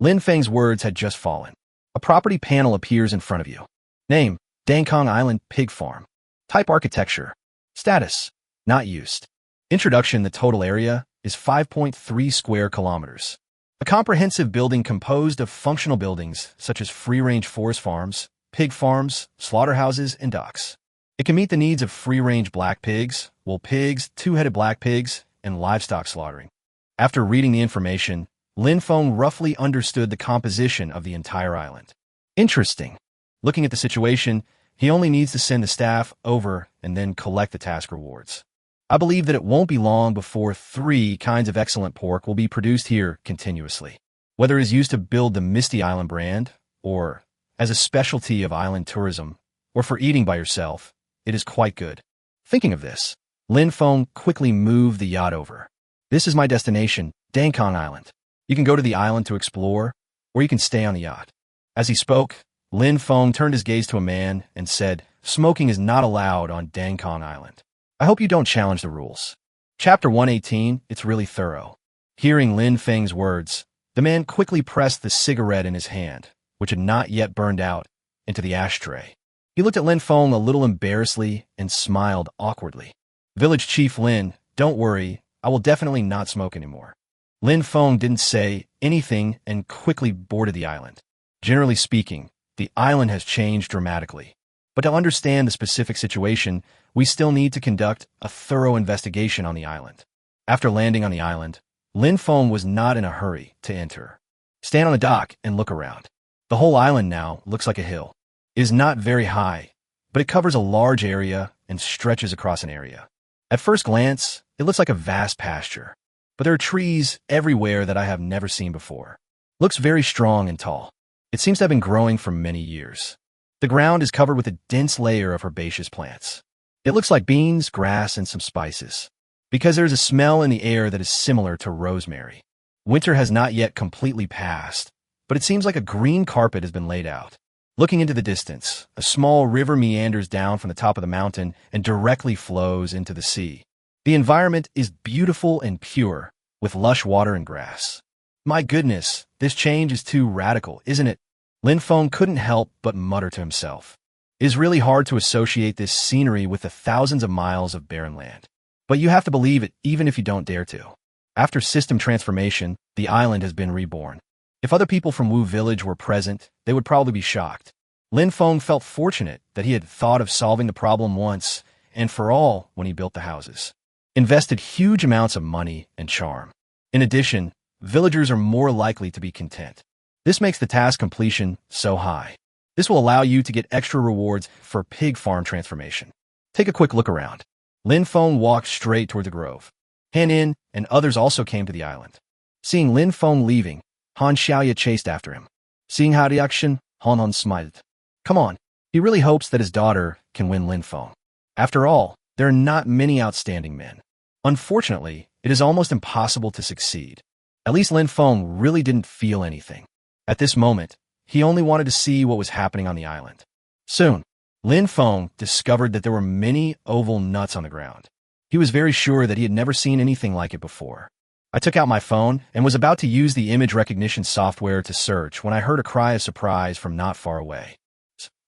Feng's words had just fallen. A property panel appears in front of you. Name, Dangkong Island Pig Farm. Type architecture. Status, not used. Introduction, the total area is 5.3 square kilometers. A comprehensive building composed of functional buildings such as free-range forest farms, pig farms, slaughterhouses, and docks. It can meet the needs of free-range black pigs, wool pigs, two-headed black pigs, and livestock slaughtering. After reading the information, Feng roughly understood the composition of the entire island. Interesting. Looking at the situation, he only needs to send the staff over and then collect the task rewards. I believe that it won't be long before 3 kinds of excellent pork will be produced here continuously. Whether it is used to build the Misty Island brand, or as a specialty of island tourism, or for eating by yourself, it is quite good. Thinking of this, Lin Feng quickly moved the yacht over. This is my destination, Dangkong Island. You can go to the island to explore, or you can stay on the yacht. As he spoke, Lin Feng turned his gaze to a man and said, smoking is not allowed on Dangkong Island. I hope you don't challenge the rules. Chapter 118, it's really thorough. Hearing Lin Feng's words, the man quickly pressed the cigarette in his hand, which had not yet burned out, into the ashtray. He looked at Lin Feng a little embarrassedly and smiled awkwardly. Village Chief Lin, don't worry, I will definitely not smoke anymore. Lin Feng didn't say anything and quickly boarded the island. Generally speaking, the island has changed dramatically. But to understand the specific situation, we still need to conduct a thorough investigation on the island. After landing on the island, Lin Feng was not in a hurry to enter. Stand on the dock and look around. The whole island now looks like a hill. It is not very high, but it covers a large area and stretches across an area. At first glance, it looks like a vast pasture, but there are trees everywhere that I have never seen before. Looks very strong and tall. It seems to have been growing for many years. The ground is covered with a dense layer of herbaceous plants. It looks like beans, grass, and some spices, because there is a smell in the air that is similar to rosemary. Winter has not yet completely passed, but it seems like a green carpet has been laid out. Looking into the distance, a small river meanders down from the top of the mountain and directly flows into the sea. The environment is beautiful and pure, with lush water and grass. My goodness, this change is too radical, isn't it? Lin Feng couldn't help but mutter to himself. It is really hard to associate this scenery with the thousands of miles of barren land. But you have to believe it even if you don't dare to. After system transformation, the island has been reborn. If other people from Wu Village were present, they would probably be shocked. Lin Feng felt fortunate that he had thought of solving the problem once and for all when he built the houses. Invested huge amounts of money and charm. In addition, villagers are more likely to be content. This makes the task completion so high. This will allow you to get extra rewards for pig farm transformation. Take a quick look around. Lin Feng walked straight toward the grove. Han In and others also came to the island. Seeing Lin Feng leaving, Han Xiaoya chased after him. Seeing how the action, Han Han smiled. Come on, he really hopes that his daughter can win Lin Feng. After all, there are not many outstanding men. Unfortunately, it is almost impossible to succeed. At least Lin Feng really didn't feel anything. At this moment, he only wanted to see what was happening on the island. Soon, Lin Feng discovered that there were many oval nuts on the ground. He was very sure that he had never seen anything like it before. I took out my phone and was about to use the image recognition software to search when I heard a cry of surprise from not far away.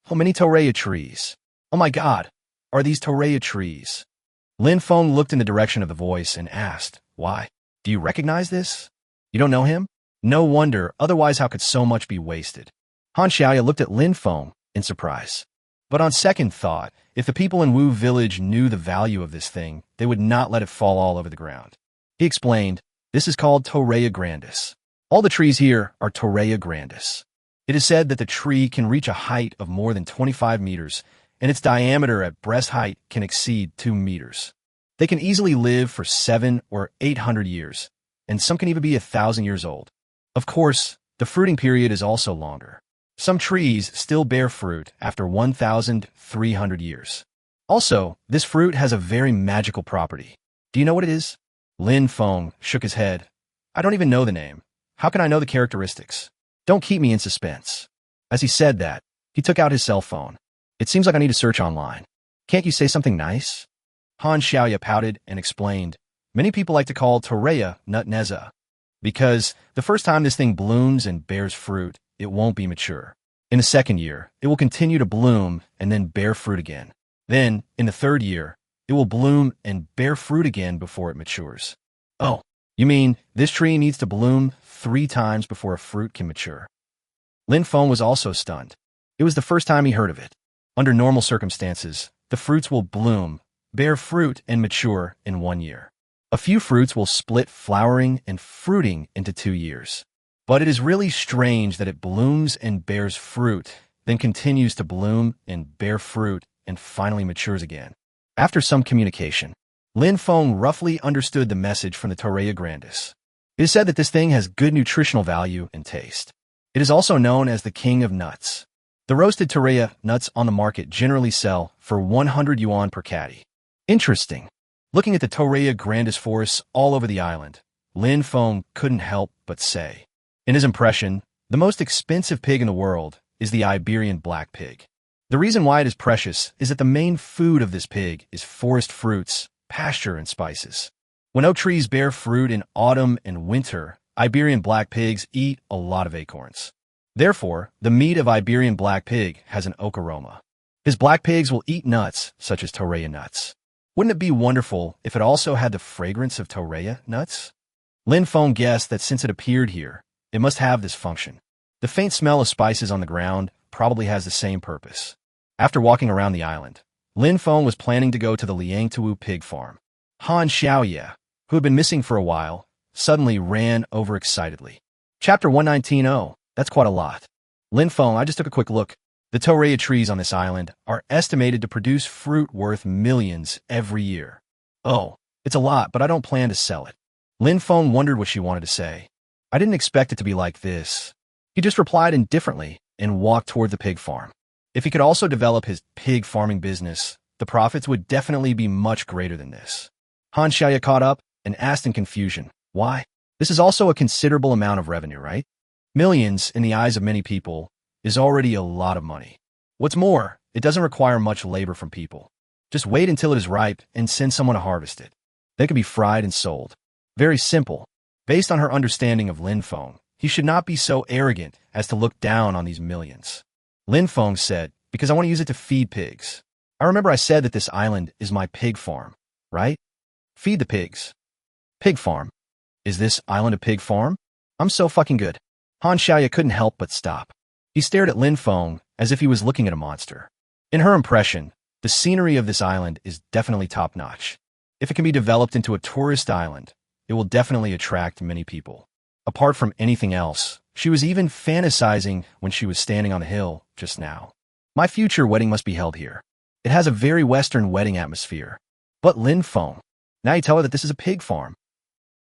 How many Torreya trees? Oh my God, are these Torreya trees? Lin Feng looked in the direction of the voice and asked, why? Do you recognize this? You don't know him? No wonder, otherwise how could so much be wasted? Han Xiaoya looked at Lin Feng in surprise. But on second thought, if the people in Wu Village knew the value of this thing, they would not let it fall all over the ground. He explained, this is called Torreya grandis. All the trees here are Torreya grandis. It is said that the tree can reach a height of more than 25 meters, and its diameter at breast height can exceed 2 meters. They can easily live for 700 or 800 years, and some can even be 1,000 years old. Of course, the fruiting period is also longer. Some trees still bear fruit after 1,300 years. Also, this fruit has a very magical property. Do you know what it is? Lin Feng shook his head. I don't even know the name. How can I know the characteristics? Don't keep me in suspense. As he said that, he took out his cell phone. It seems like I need to search online. Can't you say something nice? Han Xiaoya pouted and explained, many people like to call Torreya nut neza, because the first time this thing blooms and bears fruit, it won't be mature. In the second year, it will continue to bloom and then bear fruit again. Then, in the third year, it will bloom and bear fruit again before it matures. Oh, you mean this tree needs to bloom 3 times before a fruit can mature? Lin Feng was also stunned. It was the first time he heard of it. Under normal circumstances, the fruits will bloom, bear fruit, and mature in 1 year. A few fruits will split flowering and fruiting into 2 years. But it is really strange that it blooms and bears fruit, then continues to bloom and bear fruit, and finally matures again. After some communication, Lin Feng roughly understood the message from the Torreya grandis. It is said that this thing has good nutritional value and taste. It is also known as the king of nuts. The roasted torreya nuts on the market generally sell for 100 yuan per caddy. Interesting. Looking at the torreya grandis forests all over the island, Lin Feng couldn't help but say. In his impression, the most expensive pig in the world is the Iberian black pig. The reason why it is precious is that the main food of this pig is forest fruits, pasture, and spices. When oak trees bear fruit in autumn and winter, Iberian black pigs eat a lot of acorns. Therefore, the meat of Iberian black pig has an oak aroma. His black pigs will eat nuts, such as torreya nuts. Wouldn't it be wonderful if it also had the fragrance of torreya nuts? Lin Feng guessed that since it appeared here, it must have this function. The faint smell of spices on the ground probably has the same purpose. After walking around the island, Lin Feng was planning to go to the Liangtu pig farm. Han Xiaoye, who had been missing for a while, suddenly ran over excitedly. Chapter 119. That's quite a lot. Lin Feng, I just took a quick look. The torreya trees on this island are estimated to produce fruit worth millions every year. Oh, it's a lot, but I don't plan to sell it. Lin Feng wondered what she wanted to say. I didn't expect it to be like this. He just replied indifferently and walked toward the pig farm. If he could also develop his pig farming business, the profits would definitely be much greater than this. Han Xiaoye caught up and asked in confusion, why? This is also a considerable amount of revenue, right? Millions, in the eyes of many people, is already a lot of money. What's more, it doesn't require much labor from people. Just wait until it is ripe and send someone to harvest it. They can be fried and sold. Very simple. Based on her understanding of Lin Feng, he should not be so arrogant as to look down on these millions. Lin Feng said, because I want to use it to feed pigs. I remember I said that this island is my pig farm, right? Feed the pigs. Pig farm. Is this island a pig farm? I'm so fucking good. Han Xiaoye couldn't help but stop. He stared at Lin Feng as if he was looking at a monster. In her impression, the scenery of this island is definitely top-notch. If it can be developed into a tourist island, it will definitely attract many people. Apart from anything else, she was even fantasizing when she was standing on the hill just now. My future wedding must be held here. It has a very Western wedding atmosphere. But Lin Feng, now you tell her that this is a pig farm.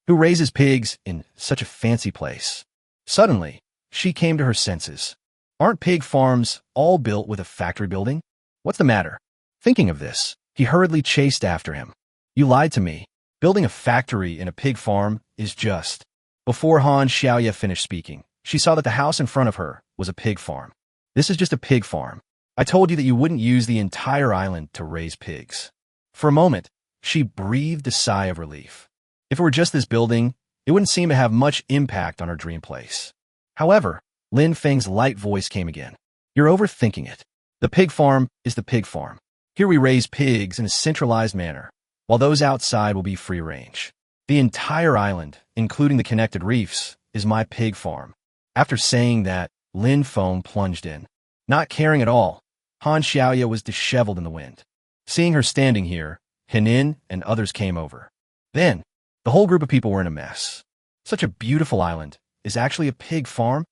Who raises pigs in such a fancy place? Suddenly, she came to her senses. Aren't pig farms all built with a factory building? What's the matter? Thinking of this, he hurriedly chased after him. You lied to me. Building a factory in a pig farm is just... Before Han Xiaoye finished speaking, she saw that the house in front of her was a pig farm. This is just a pig farm. I told you that you wouldn't use the entire island to raise pigs. For a moment, she breathed a sigh of relief. If it were just this building, it wouldn't seem to have much impact on her dream place. However, Lin Feng's light voice came again. You're overthinking it. The pig farm is the pig farm. Here we raise pigs in a centralized manner, while those outside will be free range. The entire island, including the connected reefs, is my pig farm. After saying that, Lin Feng plunged in. Not caring at all, Han Xiaoye was disheveled in the wind. Seeing her standing here, Henin and others came over. Then, the whole group of people were in a mess. Such a beautiful island is actually a pig farm?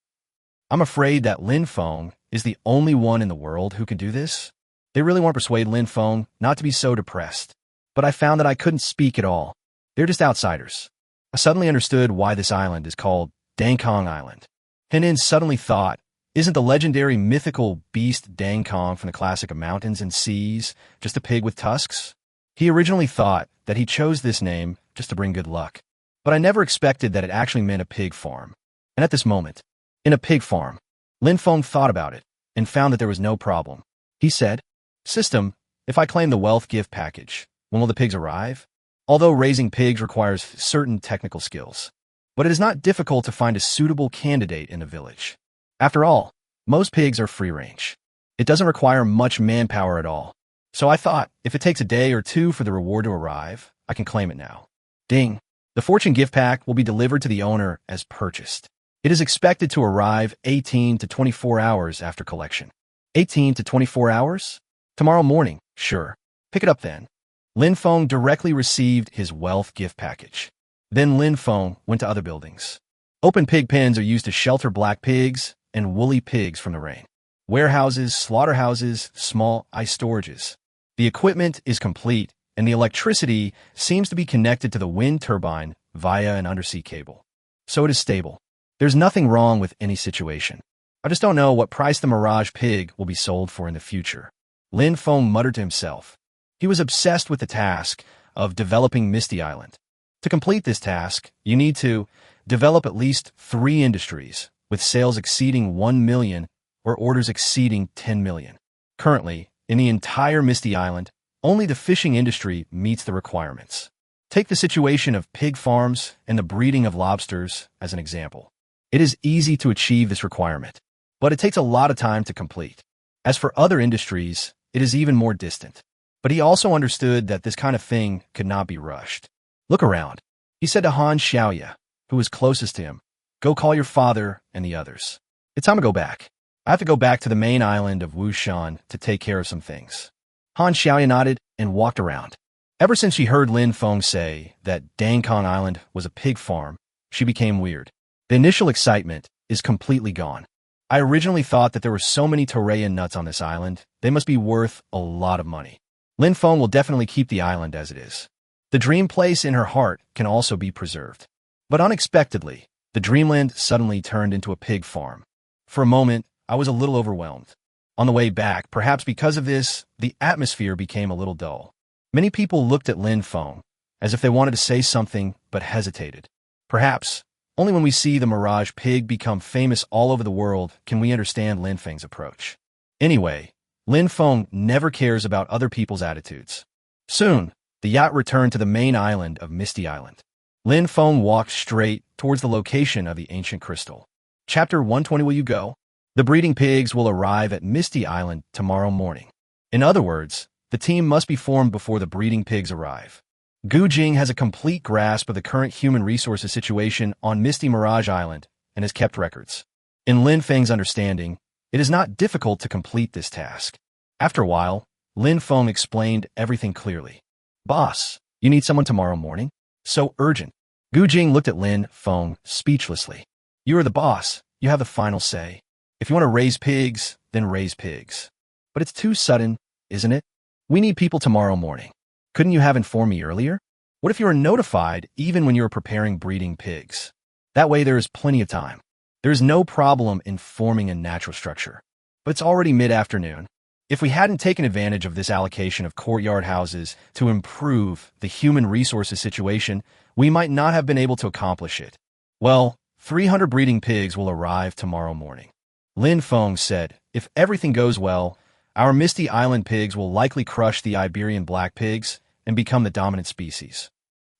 I'm afraid that Lin Feng is the only one in the world who can do this. They really want to persuade Lin Feng not to be so depressed. But I found that I couldn't speak at all. They're just outsiders. I suddenly understood why this island is called Dangkong Island. Henin suddenly thought, isn't the legendary mythical beast Dangkong from the classic of mountains and seas just a pig with tusks? He originally thought that he chose this name just to bring good luck. But I never expected that it actually meant a pig farm. And at this moment, in a pig farm, Lin Feng thought about it and found that there was no problem. He said, System, if I claim the wealth gift package, when will the pigs arrive? Although raising pigs requires certain technical skills, but it is not difficult to find a suitable candidate in the village. After all, most pigs are free range. It doesn't require much manpower at all. So I thought, if it takes a day or two for the reward to arrive, I can claim it now. Ding! The fortune gift pack will be delivered to the owner as purchased. It is expected to arrive 18 to 24 hours after collection. 18 to 24 hours? Tomorrow morning, sure. Pick it up then. Lin Feng directly received his wealth gift package. Then Lin Feng went to other buildings. Open pig pens are used to shelter black pigs and woolly pigs from the rain. Warehouses, slaughterhouses, small ice storages. The equipment is complete, and the electricity seems to be connected to the wind turbine via an undersea cable. So it is stable. There's nothing wrong with any situation. I just don't know what price the Mirage pig will be sold for in the future. Lin Feng muttered to himself. He was obsessed with the task of developing Misty Island. To complete this task, you need to develop at least 3 industries, with sales exceeding 1 million or orders exceeding 10 million. Currently, in the entire Misty Island, only the fishing industry meets the requirements. Take the situation of pig farms and the breeding of lobsters as an example. It is easy to achieve this requirement, but it takes a lot of time to complete. As for other industries, it is even more distant. But he also understood that this kind of thing could not be rushed. Look around, he said to Han Xiaoya, who was closest to him. Go call your father and the others. It's time to go back. I have to go back to the main island of Wushan to take care of some things. Han Xiaoya nodded and walked around. Ever since she heard Lin Feng say that Dangkong Island was a pig farm, she became weird. The initial excitement is completely gone. I originally thought that there were so many Torean nuts on this island, they must be worth a lot of money. Lin Feng will definitely keep the island as it is. The dream place in her heart can also be preserved. But unexpectedly, the dreamland suddenly turned into a pig farm. For a moment, I was a little overwhelmed. On the way back, perhaps because of this, the atmosphere became a little dull. Many people looked at Lin Feng as if they wanted to say something but hesitated. Perhaps only when we see the Mirage pig become famous all over the world can we understand Lin Feng's approach. Anyway, Lin Feng never cares about other people's attitudes. Soon, the yacht returned to the main island of Misty Island. Lin Feng walked straight towards the location of the ancient crystal. Chapter 120. Will you go? The breeding pigs will arrive at Misty Island tomorrow morning. In other words, the team must be formed before the breeding pigs arrive. Gu Jing has a complete grasp of the current human resources situation on Misty Mirage Island and has kept records. In Lin Feng's understanding, it is not difficult to complete this task. After a while, Lin Feng explained everything clearly. Boss, you need someone tomorrow morning? So urgent. Gu Jing looked at Lin Feng speechlessly. You are the boss. You have the final say. If you want to raise pigs, then raise pigs. But it's too sudden, isn't it? We need people tomorrow morning. Couldn't you have informed me earlier? What if you were notified even when you were preparing breeding pigs? That way there is plenty of time. There is no problem in forming a natural structure. But it's already mid-afternoon. If we hadn't taken advantage of this allocation of courtyard houses to improve the human resources situation, we might not have been able to accomplish it. Well, 300 breeding pigs will arrive tomorrow morning. Lin Feng said, if everything goes well, our Misty Island pigs will likely crush the Iberian black pigs and become the dominant species.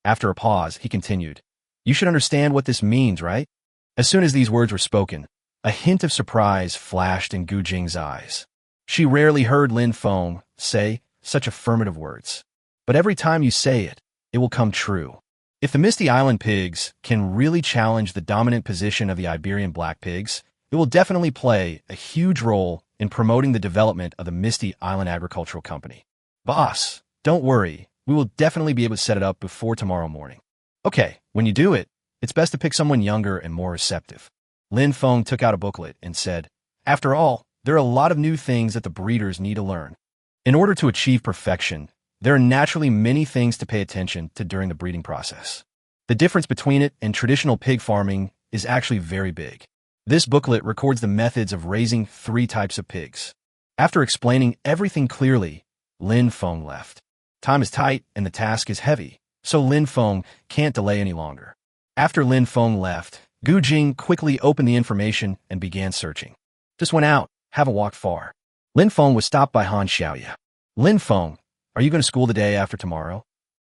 After a pause, he continued, you should understand what this means, right? As soon as these words were spoken, a hint of surprise flashed in Gu Jing's eyes. She rarely heard Lin Feng say such affirmative words. But every time you say it, it will come true. If the Misty Island pigs can really challenge the dominant position of the Iberian black pigs, it will definitely play a huge role in promoting the development of the Misty Island Agricultural Company. Boss, don't worry. We will definitely be able to set it up before tomorrow morning. Okay, when you do it, it's best to pick someone younger and more receptive. Lin Feng took out a booklet and said, after all, there are a lot of new things that the breeders need to learn. In order to achieve perfection, there are naturally many things to pay attention to during the breeding process. The difference between it and traditional pig farming is actually very big. This booklet records the methods of raising 3 types of pigs. After explaining everything clearly, Lin Feng left. Time is tight and the task is heavy, so Lin Feng can't delay any longer. After Lin Feng left, Gu Jing quickly opened the information and began searching. Just went out, haven't walked far. Lin Feng was stopped by Han Xiaoya. Lin Feng, are you going to school the day after tomorrow?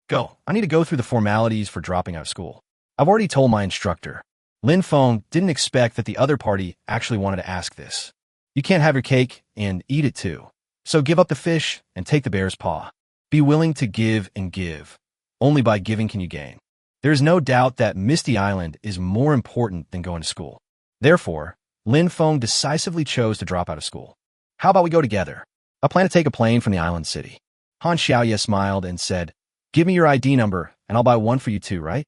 Go. I need to go through the formalities for dropping out of school. I've already told my instructor. Lin Feng didn't expect that the other party actually wanted to ask this. You can't have your cake and eat it too. So give up the fish and take the bear's paw. Be willing to give and give. Only by giving can you gain. There is no doubt that Misty Island is more important than going to school. Therefore, Lin Feng decisively chose to drop out of school. How about we go together? I plan to take a plane from the island city. Han Xiaoya smiled and said, give me your ID number and I'll buy one for you too, right?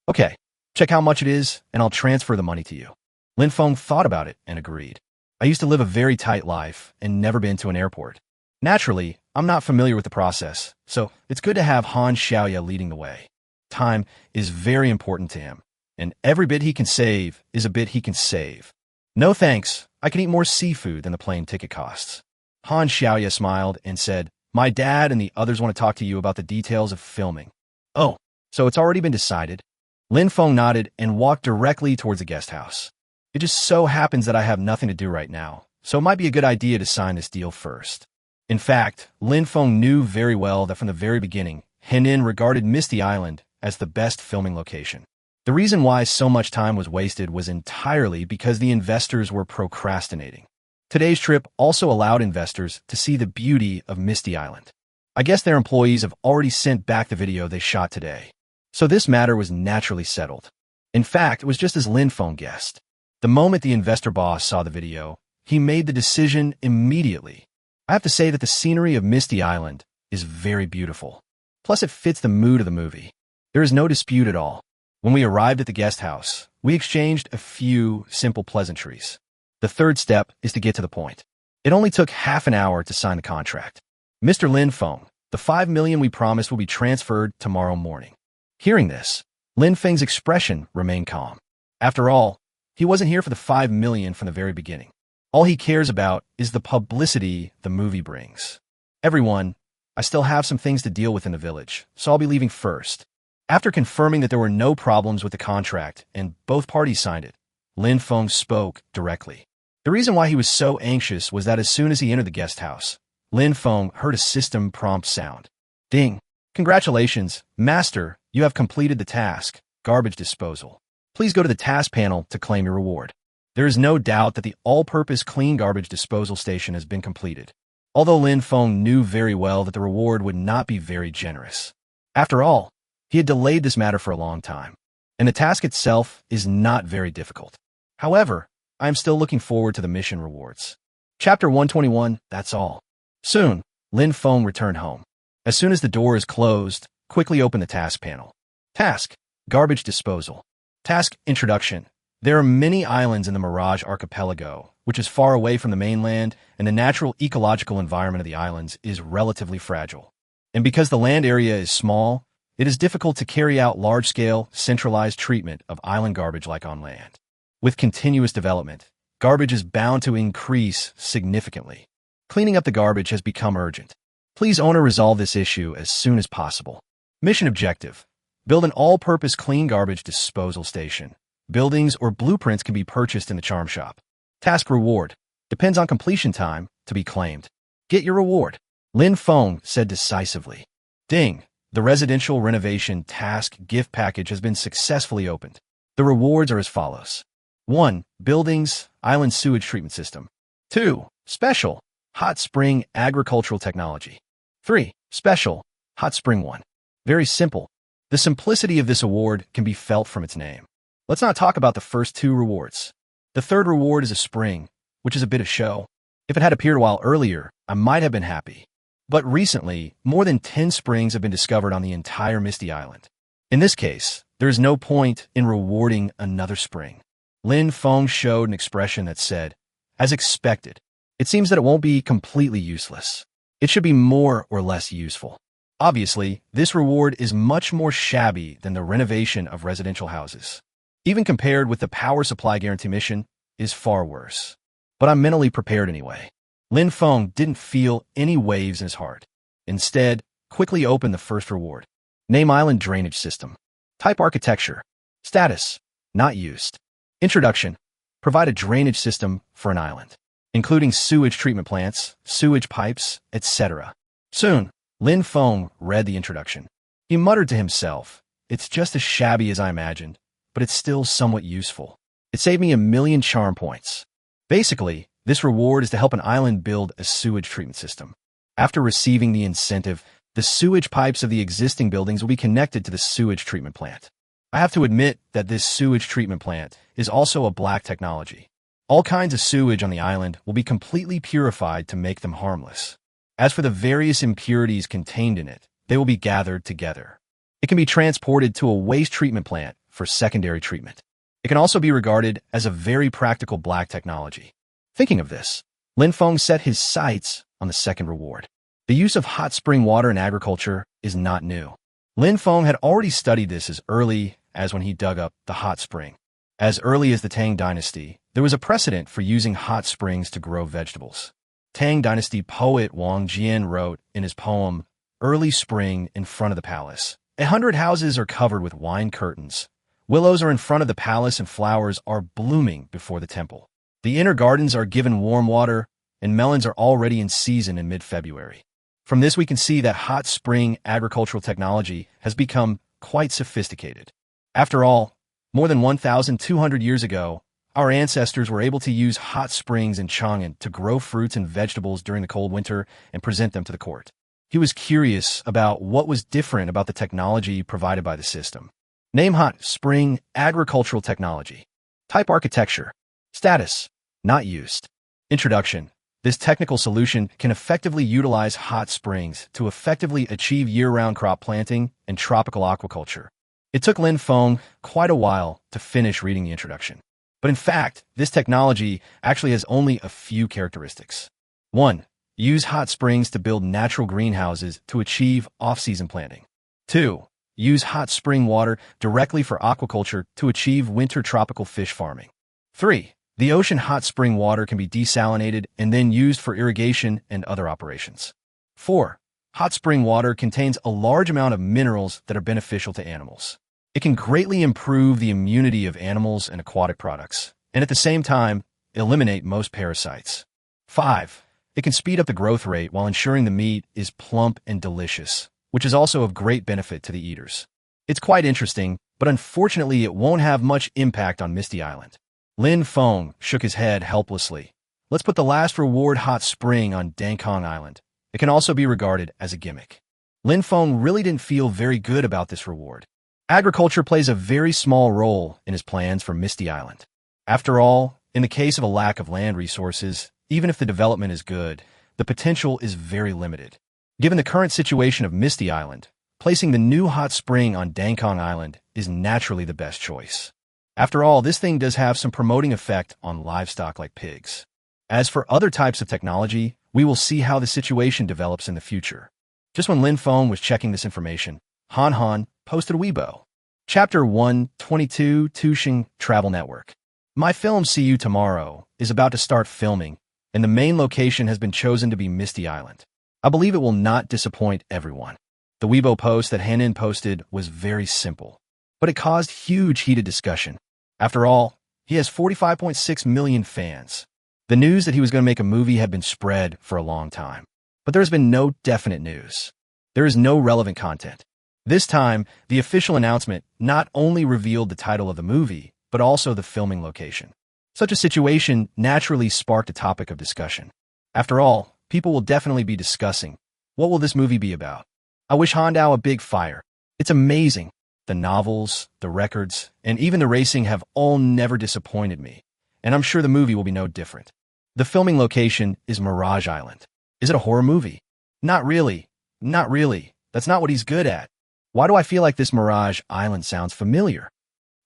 Okay, check how much it is and I'll transfer the money to you. Lin Feng thought about it and agreed. I used to live a very tight life and never been to an airport. Naturally, I'm not familiar with the process, so it's good to have Han Xiaoya leading the way. Time is very important to him, and every bit he can save is a bit he can save. No thanks, I can eat more seafood than the plane ticket costs. Han Xiaoya smiled and said, my dad and the others want to talk to you about the details of filming. Oh, so it's already been decided? Lin Feng nodded and walked directly towards the guest house. It just so happens that I have nothing to do right now, so it might be a good idea to sign this deal first. In fact, Lin Feng knew very well that from the very beginning, Henin regarded Misty Island as the best filming location. The reason why so much time was wasted was entirely because the investors were procrastinating. Today's trip also allowed investors to see the beauty of Misty Island. I guess their employees have already sent back the video they shot today. So this matter was naturally settled. In fact, it was just as Lin Feng guessed. The moment the investor boss saw the video, he made the decision immediately. I have to say that the scenery of Misty Island is very beautiful. Plus, it fits the mood of the movie. There is no dispute at all. When we arrived at the guest house, we exchanged a few simple pleasantries. The third step is to get to the point. It only took half an hour to sign the contract. Mr. Lin Feng, the 5 million we promised will be transferred tomorrow morning. Hearing this, Lin Feng's expression remained calm. After all, he wasn't here for the 5 million from the very beginning. All he cares about is the publicity the movie brings. Everyone, I still have some things to deal with in the village, so I'll be leaving first. After confirming that there were no problems with the contract and both parties signed it, Lin Feng spoke directly. The reason why he was so anxious was that as soon as he entered the guest house, Lin Feng heard a system prompt sound. Ding! Congratulations, Master, you have completed the task, garbage disposal. Please go to the task panel to claim your reward. There is no doubt that the all-purpose clean garbage disposal station has been completed, although Lin Feng knew very well that the reward would not be very generous. After all, he had delayed this matter for a long time, and the task itself is not very difficult. However, I am still looking forward to the mission rewards. Chapter 121, that's all. Soon, Lin Feng returned home. As soon as the door is closed, quickly open the task panel. Task: Garbage Disposal. Task: Introduction. There are many islands in the Mirage Archipelago, which is far away from the mainland, and the natural ecological environment of the islands is relatively fragile. And because the land area is small, it is difficult to carry out large-scale, centralized treatment of island garbage like on land. With continuous development, garbage is bound to increase significantly. Cleaning up the garbage has become urgent. Please owner resolve this issue as soon as possible. Mission objective: build an all-purpose clean garbage disposal station. Buildings or blueprints can be purchased in the charm shop. Task reward: depends on completion time to be claimed. Get your reward, Lin Feng said decisively. Ding! The residential renovation task gift package has been successfully opened. The rewards are as follows. 1. Buildings, island sewage treatment system. 2. Special, hot spring agricultural technology. 3. Special, hot spring 1. Very simple. The simplicity of this award can be felt from its name. Let's not talk about the first two rewards. The third reward is a spring, which is a bit of show. If it had appeared a while earlier, I might have been happy. But recently, more than 10 springs have been discovered on the entire Misty Island. In this case, there is no point in rewarding another spring. Lin Feng showed an expression that said, as expected. It seems that it won't be completely useless. It should be more or less useful. Obviously, this reward is much more shabby than the renovation of residential houses. Even compared with the power supply guarantee mission, is far worse. But I'm mentally prepared anyway. Lin Feng didn't feel any waves in his heart. Instead, quickly opened the first reward. Name island drainage system. Type architecture. Status: not used. Introduction: provide a drainage system for an island, including sewage treatment plants, sewage pipes, etc. Soon, Lin Feng read the introduction. He muttered to himself, it's just as shabby as I imagined, but it's still somewhat useful. It saved me 1,000,000 charm points. Basically, this reward is to help an island build a sewage treatment system. After receiving the incentive, the sewage pipes of the existing buildings will be connected to the sewage treatment plant. I have to admit that this sewage treatment plant is also a black technology. All kinds of sewage on the island will be completely purified to make them harmless. As for the various impurities contained in it, they will be gathered together. It can be transported to a waste treatment plant for secondary treatment. It can also be regarded as a very practical black technology. Thinking of this, Lin Feng set his sights on the second reward. The use of hot spring water in agriculture is not new. Lin Feng had already studied this as early as when he dug up the hot spring. As early as the Tang dynasty, There was a precedent for using hot springs to grow vegetables. Tang Dynasty poet Wang Jian wrote in his poem, Early Spring in Front of the Palace. 100 houses are covered with wine curtains. Willows are in front of the palace and flowers are blooming before the temple. The inner gardens are given warm water, and melons are already in season in mid-February. From this we can see that hot spring agricultural technology has become quite sophisticated. After all, more than 1,200 years ago, our ancestors were able to use hot springs in Chang'an to grow fruits and vegetables during the cold winter and present them to the court. He was curious about what was different about the technology provided by the system. Name: hot spring agricultural technology. Type: architecture. Status: not used. Introduction: this technical solution can effectively utilize hot springs to effectively achieve year-round crop planting and tropical aquaculture. It took Lin Feng quite a while to finish reading the introduction. But in fact, this technology actually has only a few characteristics. 1. Use hot springs to build natural greenhouses to achieve off-season planting. 2. Use hot spring water directly for aquaculture to achieve winter tropical fish farming. 3. The ocean hot spring water can be desalinated and then used for irrigation and other operations. 4. Hot spring water contains a large amount of minerals that are beneficial to animals. It can greatly improve the immunity of animals and aquatic products, and at the same time, eliminate most parasites. 5. It can speed up the growth rate while ensuring the meat is plump and delicious, which is also of great benefit to the eaters. It's quite interesting, but unfortunately it won't have much impact on Misty Island. Lin Feng shook his head helplessly. Let's put the last reward hot spring on Dangkong Island. It can also be regarded as a gimmick. Lin Feng really didn't feel very good about this reward. Agriculture plays a very small role in his plans for Misty Island. After all, in the case of a lack of land resources, even if the development is good, the potential is very limited. Given the current situation of Misty Island, placing the new hot spring on Dangkong Island is naturally the best choice. After all, this thing does have some promoting effect on livestock like pigs. As for other types of technology, we will see how the situation develops in the future. Just when Lin Feng was checking this information, Han Han posted a Weibo. Chapter 122 Tushing Travel Network. My film See You Tomorrow is about to start filming, and the main location has been chosen to be Misty Island. I believe it will not disappoint everyone. The Weibo post that Hanin posted was very simple, but it caused huge heated discussion. After all, he has 45.6 million fans. The news that he was going to make a movie had been spread for a long time, but there has been no definite news. There is no relevant content. This time, the official announcement not only revealed the title of the movie, but also the filming location. Such a situation naturally sparked a topic of discussion. After all, people will definitely be discussing, what will this movie be about? I wish Hondao a big fire. It's amazing. The novels, the records, and even the racing have all never disappointed me, and I'm sure the movie will be no different. The filming location is Mirage Island. Is it a horror movie? Not really. Not really. That's not what he's good at. Why do I feel like this Mirage Island sounds familiar?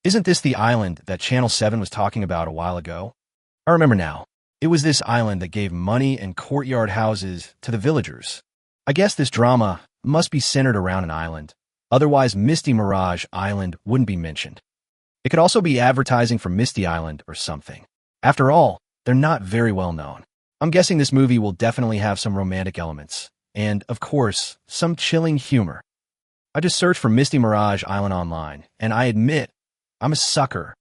Isn't this the island that Channel 7 was talking about a while ago? I remember now. It was this island that gave money and courtyard houses to the villagers. I guess this drama must be centered around an island. Otherwise, Misty Mirage Island wouldn't be mentioned. It could also be advertising for Misty Island or something. After all, they're not very well known. I'm guessing this movie will definitely have some romantic elements. And, of course, some chilling humor. I just searched for Misty Mirage Island online, and I admit, I'm a sucker.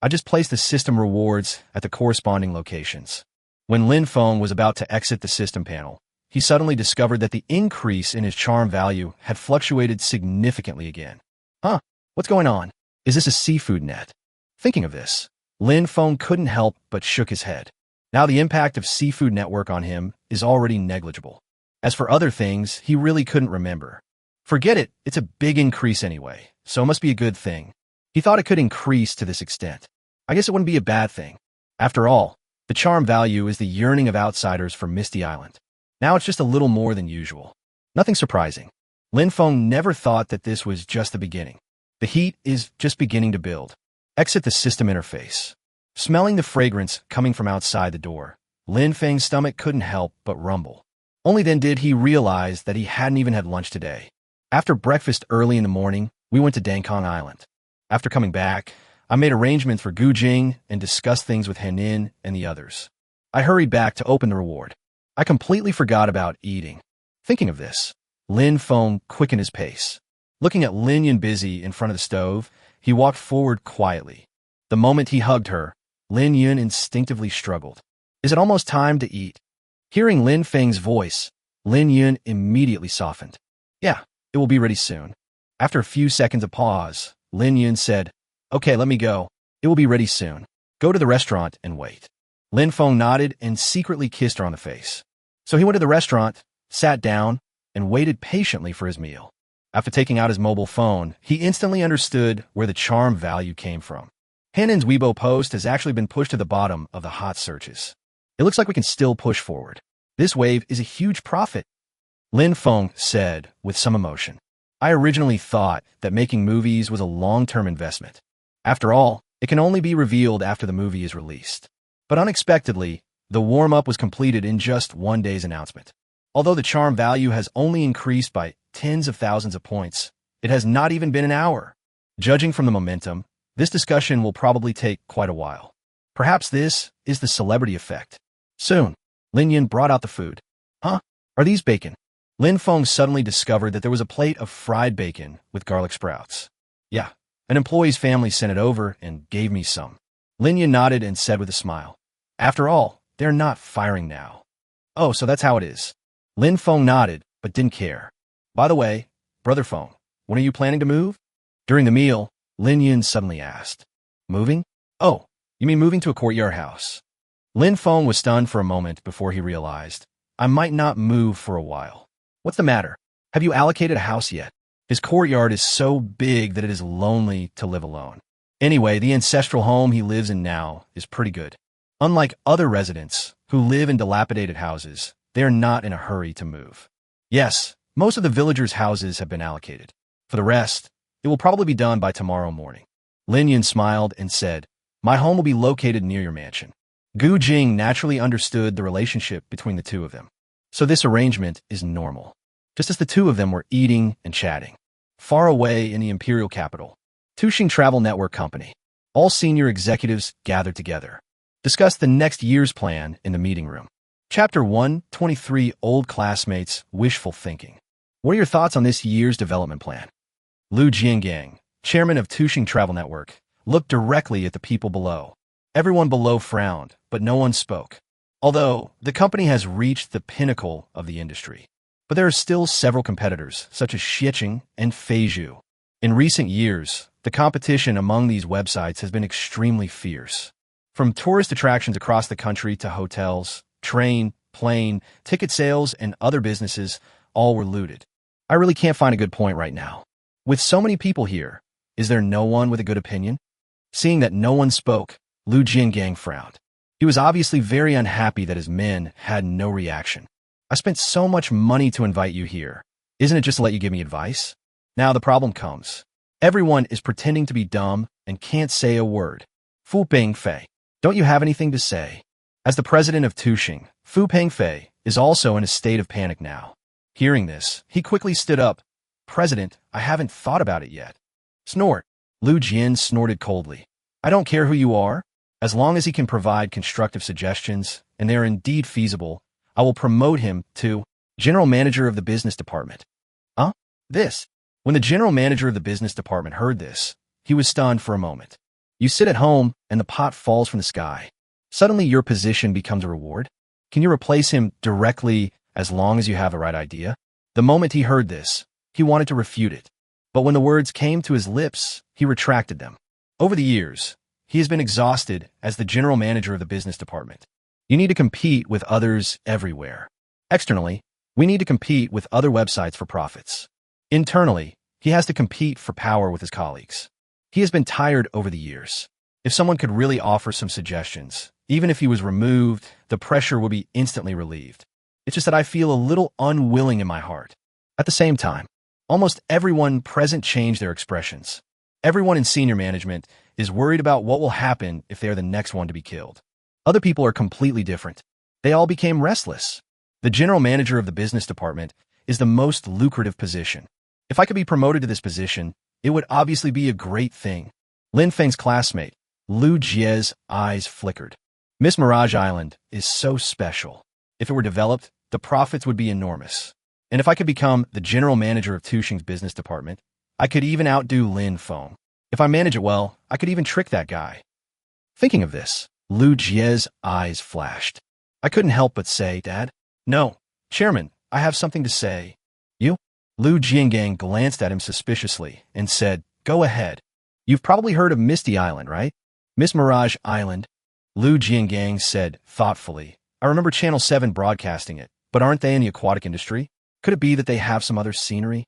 I just placed the system rewards at the corresponding locations. When Lin Feng was about to exit the system panel, he suddenly discovered that the increase in his charm value had fluctuated significantly again. Huh, what's going on? Is this a seafood net? Thinking of this, Lin Feng couldn't help but shook his head. Now the impact of Seafood Network on him is already negligible. As for other things, he really couldn't remember. Forget it, it's a big increase anyway, so it must be a good thing. He thought it could increase to this extent. I guess it wouldn't be a bad thing. After all, the charm value is the yearning of outsiders for Misty Island. Now it's just a little more than usual. Nothing surprising. Lin Feng never thought that this was just the beginning. The heat is just beginning to build. Exit the system interface. Smelling the fragrance coming from outside the door, Lin Feng's stomach couldn't help but rumble. Only then did he realize that he hadn't even had lunch today. After breakfast early in the morning, we went to Dangkong Island. After coming back, I made arrangements for Gu Jing and discussed things with Henin and the others. I hurried back to open the reward. I completely forgot about eating. Thinking of this, Lin Feng quickened his pace. Looking at Lin Yun busy in front of the stove, he walked forward quietly. The moment he hugged her, Lin Yun instinctively struggled. Is it almost time to eat? Hearing Lin Feng's voice, Lin Yun immediately softened. Yeah, it will be ready soon. After a few seconds of pause, Lin Yun said, Okay, let me go. It will be ready soon. Go to the restaurant and wait. Lin Feng nodded and secretly kissed her on the face. So he went to the restaurant, sat down, and waited patiently for his meal. After taking out his mobile phone, he instantly understood where the charm value came from. Henin's Weibo post has actually been pushed to the bottom of the hot searches. It looks like we can still push forward. This wave is a huge profit. Lin Feng said with some emotion. I originally thought that making movies was a long-term investment. After all, it can only be revealed after the movie is released. But unexpectedly, the warm-up was completed in just one day's announcement. Although the charm value has only increased by tens of thousands of points, it has not even been an hour. Judging from the momentum, this discussion will probably take quite a while. Perhaps this is the celebrity effect. Soon, Lin Yun brought out the food. Huh? Are these bacon? Lin Feng suddenly discovered that there was a plate of fried bacon with garlic sprouts. Yeah, an employee's family sent it over and gave me some. Lin Yun nodded and said with a smile. After all, they're not firing now. Oh, so that's how it is. Lin Feng nodded, but didn't care. By the way, Brother Feng, when are you planning to move? During the meal, Lin Yun suddenly asked. Moving? Oh, you mean moving to a courtyard house? Lin Feng was stunned for a moment before he realized. I might not move for a while. What's the matter? Have you allocated a house yet? His courtyard is so big that it is lonely to live alone. Anyway, the ancestral home he lives in now is pretty good. Unlike other residents who live in dilapidated houses, they are not in a hurry to move. Yes, most of the villagers' houses have been allocated. For the rest, it will probably be done by tomorrow morning. Lin Yun smiled and said, My home will be located near your mansion. Gu Jing naturally understood the relationship between the two of them. So this arrangement is normal. Just as the two of them were eating and chatting. Far away in the imperial capital, Tuxing Travel Network Company, all senior executives gathered together. Discussed the next year's plan in the meeting room. Chapter 123 Old Classmates Wishful Thinking. What are your thoughts on this year's development plan? Lu Jiangang, chairman of Tuxing Travel Network, looked directly at the people below. Everyone below frowned, but no one spoke. Although the company has reached the pinnacle of the industry. But there are still several competitors, such as Xiqing and Feizhu. In recent years, the competition among these websites has been extremely fierce. From tourist attractions across the country to hotels, train, plane, ticket sales, and other businesses, all were looted. I really can't find a good point right now. With so many people here, is there no one with a good opinion? Seeing that no one spoke, Lu Jiangang frowned. He was obviously very unhappy that his men had no reaction. I spent so much money to invite you here. Isn't it just to let you give me advice? Now the problem comes. Everyone is pretending to be dumb and can't say a word. Fu Pengfei, don't you have anything to say? As the president of Tuxing, Fu Pengfei is also in a state of panic now. Hearing this, he quickly stood up. President, I haven't thought about it yet. Snort. Lu Jian snorted coldly. I don't care who you are. As long as he can provide constructive suggestions, and they are indeed feasible, I will promote him to general manager of the business department. Huh? This. When the general manager of the business department heard this, he was stunned for a moment. You sit at home and the pot falls from the sky. Suddenly your position becomes a reward? Can you replace him directly as long as you have the right idea? The moment he heard this, he wanted to refute it. But when the words came to his lips, he retracted them. Over the years, he has been exhausted as the general manager of the business department. You need to compete with others everywhere. Externally, we need to compete with other websites for profits. Internally, he has to compete for power with his colleagues. He has been tired over the years. If someone could really offer some suggestions, even if he was removed, the pressure would be instantly relieved. It's just that I feel a little unwilling in my heart. At the same time, almost everyone present changed their expressions. Everyone in senior management is worried about what will happen if they are the next one to be killed. Other people are completely different. They all became restless. The general manager of the business department is the most lucrative position. If I could be promoted to this position, it would obviously be a great thing. Lin Feng's classmate, Lu Jie's eyes flickered. Miss Mirage Island is so special. If it were developed, the profits would be enormous. And if I could become the general manager of Tuxing's business department, I could even outdo Lin Feng. If I manage it well, I could even trick that guy. Thinking of this, Lu Jie's eyes flashed. I couldn't help but say, Dad, no, Chairman, I have something to say. You? Lu Jiangang glanced at him suspiciously and said, Go ahead. You've probably heard of Misty Island, right? Miss Mirage Island? Lu Jiangang said thoughtfully. I remember Channel 7 broadcasting it, but aren't they in the aquatic industry? Could it be that they have some other scenery?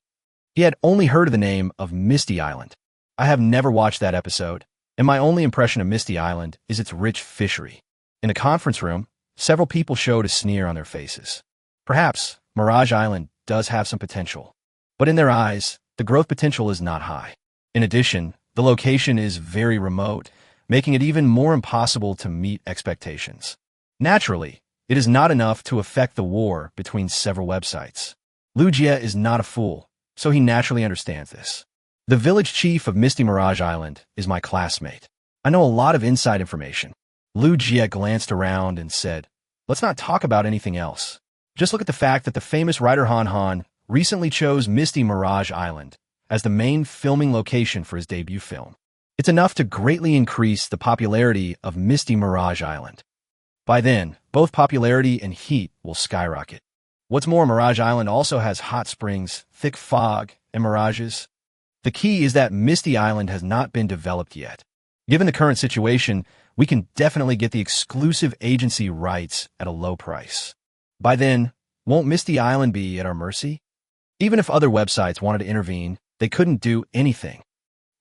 He had only heard of the name of Misty Island. I have never watched that episode, and my only impression of Misty Island is its rich fishery. In a conference room, several people showed a sneer on their faces. Perhaps Mirage Island does have some potential, but in their eyes, the growth potential is not high. In addition, the location is very remote, making it even more impossible to meet expectations. Naturally, it is not enough to affect the war between several websites. Lu Jie is not a fool, so he naturally understands this. The village chief of Misty Mirage Island is my classmate. I know a lot of inside information. Lu Jie glanced around and said, Let's not talk about anything else. Just look at the fact that the famous writer Han Han recently chose Misty Mirage Island as the main filming location for his debut film. It's enough to greatly increase the popularity of Misty Mirage Island. By then, both popularity and heat will skyrocket. What's more, Mirage Island also has hot springs, thick fog, and mirages. The key is that Misty Island has not been developed yet. Given the current situation, we can definitely get the exclusive agency rights at a low price. By then, won't Misty Island be at our mercy? Even if other websites wanted to intervene, they couldn't do anything.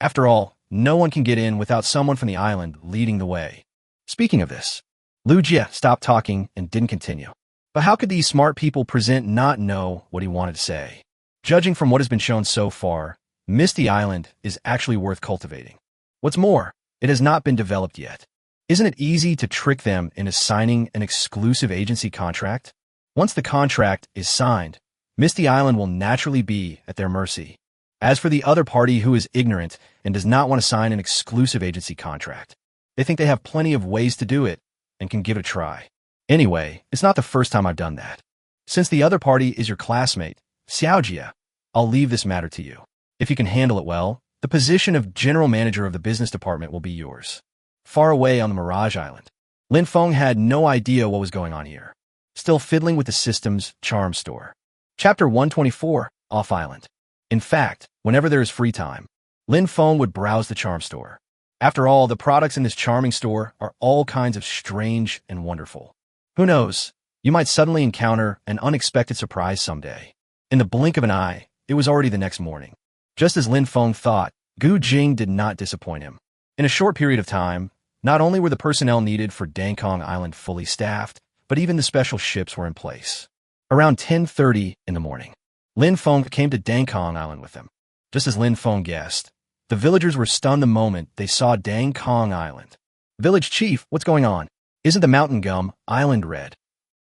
After all, no one can get in without someone from the island leading the way. Speaking of this, Lu Jie stopped talking and didn't continue. But how could these smart people present not know what he wanted to say? Judging from what has been shown so far, Misty Island is actually worth cultivating. What's more, it has not been developed yet. Isn't it easy to trick them into signing an exclusive agency contract? Once the contract is signed, Misty Island will naturally be at their mercy. As for the other party who is ignorant and does not want to sign an exclusive agency contract, they think they have plenty of ways to do it and can give it a try. Anyway, it's not the first time I've done that. Since the other party is your classmate, Xiaojia, I'll leave this matter to you. If you can handle it well, the position of general manager of the business department will be yours. Far away on the Mirage Island, Lin Feng had no idea what was going on here, still fiddling with the system's charm store. Chapter 124, Off Island. In fact, whenever there is free time, Lin Feng would browse the charm store. After all, the products in this charming store are all kinds of strange and wonderful. Who knows, you might suddenly encounter an unexpected surprise someday. In the blink of an eye, it was already the next morning. Just as Lin Feng thought, Gu Jing did not disappoint him. In a short period of time, not only were the personnel needed for Dangkong Island fully staffed, but even the special ships were in place. Around 10:30 in the morning, Lin Feng came to Dangkong Island with them. Just as Lin Feng guessed, the villagers were stunned the moment they saw Dangkong Island. Village chief, what's going on? Isn't the mountain gum island red?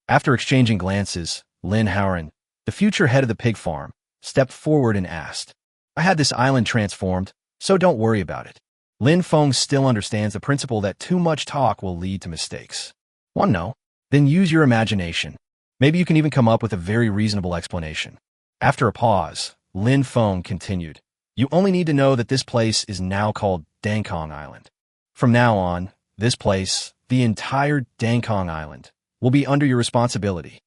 After exchanging glances, Lin Howren, the future head of the pig farm, stepped forward and asked, I had this island transformed, so don't worry about it. Lin Feng still understands the principle that too much talk will lead to mistakes. Want to know? Then use your imagination. Maybe you can even come up with a very reasonable explanation. After a pause, Lin Feng continued, You only need to know that this place is now called Dangkong Island. From now on, this place, the entire Dangkong Island, will be under your responsibility.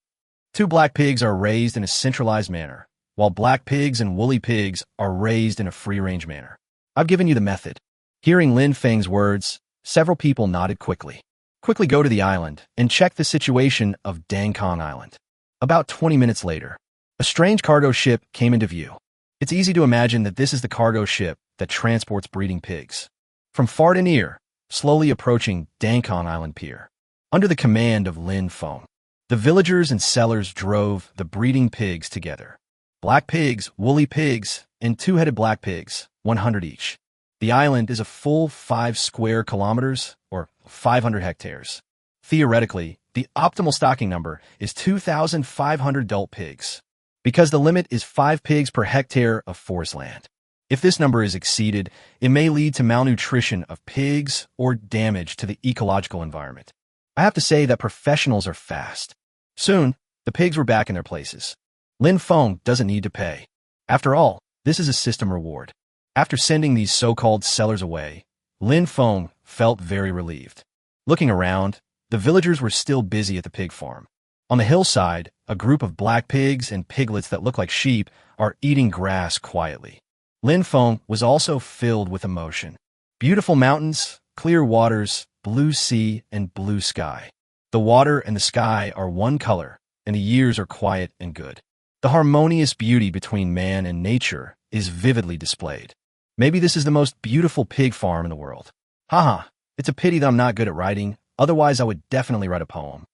2 black pigs are raised in a centralized manner, while black pigs and woolly pigs are raised in a free-range manner. I've given you the method. Hearing Lin Feng's words, several people nodded quickly. Quickly go to the island and check the situation of Dangkong Island. About 20 minutes later, a strange cargo ship came into view. It's easy to imagine that this is the cargo ship that transports breeding pigs. From far to near, slowly approaching Dangkong Island Pier. Under the command of Lin Feng, the villagers and sellers drove the breeding pigs together. Black pigs, woolly pigs, and 2-headed black pigs, 100 each. The island is a full 5 square kilometers, or 500 hectares. Theoretically, the optimal stocking number is 2,500 adult pigs, because the limit is 5 pigs per hectare of forest land. If this number is exceeded, it may lead to malnutrition of pigs or damage to the ecological environment. I have to say that professionals are fast. Soon, the pigs were back in their places. Lin Feng doesn't need to pay. After all, this is a system reward. After sending these so-called sellers away, Lin Feng felt very relieved. Looking around, the villagers were still busy at the pig farm. On the hillside, a group of black pigs and piglets that look like sheep are eating grass quietly. Lin Feng was also filled with emotion. Beautiful mountains, clear waters, blue sea, and blue sky. The water and the sky are one color, and the years are quiet and good. The harmonious beauty between man and nature is vividly displayed. Maybe this is the most beautiful pig farm in the world. Haha, it's a pity that I'm not good at writing, otherwise I would definitely write a poem.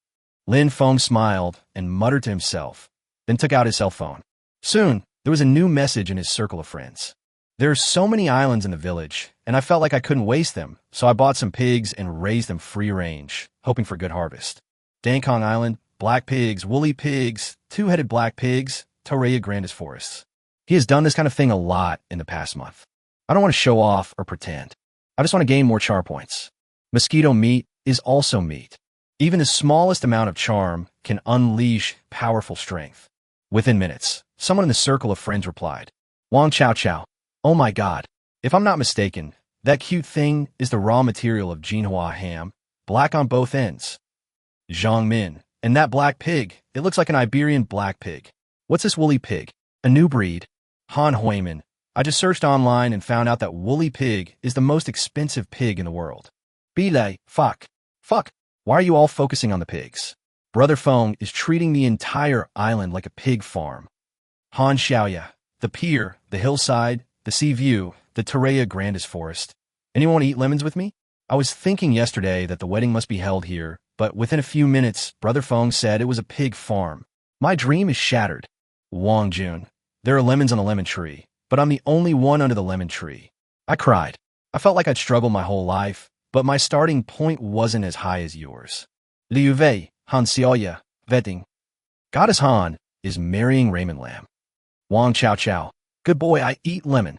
Lin Feng smiled and muttered to himself, then took out his cell phone. Soon, there was a new message in his circle of friends. There are so many islands in the village, and I felt like I couldn't waste them, so I bought some pigs and raised them free range, hoping for good harvest. Dankong Island, black pigs, woolly pigs, two-headed black pigs, Torreya grandis forests. He has done this kind of thing a lot in the past month. I don't want to show off or pretend. I just want to gain more char points. Mosquito meat is also meat. Even the smallest amount of charm can unleash powerful strength. Within minutes, someone in the circle of friends replied, Wang Chow Chow. Oh my god. If I'm not mistaken, that cute thing is the raw material of Jinhua ham, black on both ends. Zhang Min. And that black pig, it looks like an Iberian black pig. What's this woolly pig? A new breed? Han Huimin. I just searched online and found out that woolly pig is the most expensive pig in the world. Belay, fuck. Why are you all focusing on the pigs? Brother Feng is treating the entire island like a pig farm. Han Xiaoya. The pier, the hillside, the sea view, the Torreya grandis forest. Anyone want to eat lemons with me? I was thinking yesterday that the wedding must be held here, but within a few minutes, Brother Feng said it was a pig farm. My dream is shattered. Wang Jun. There are lemons on the lemon tree, but I'm the only one under the lemon tree. I cried. I felt like I'd struggled my whole life, but my starting point wasn't as high as yours. Liu Wei, Han Xiaoya, Vetting. Goddess Han is marrying Raymond Lam. Wang Chow Chow. Good boy, I eat lemon.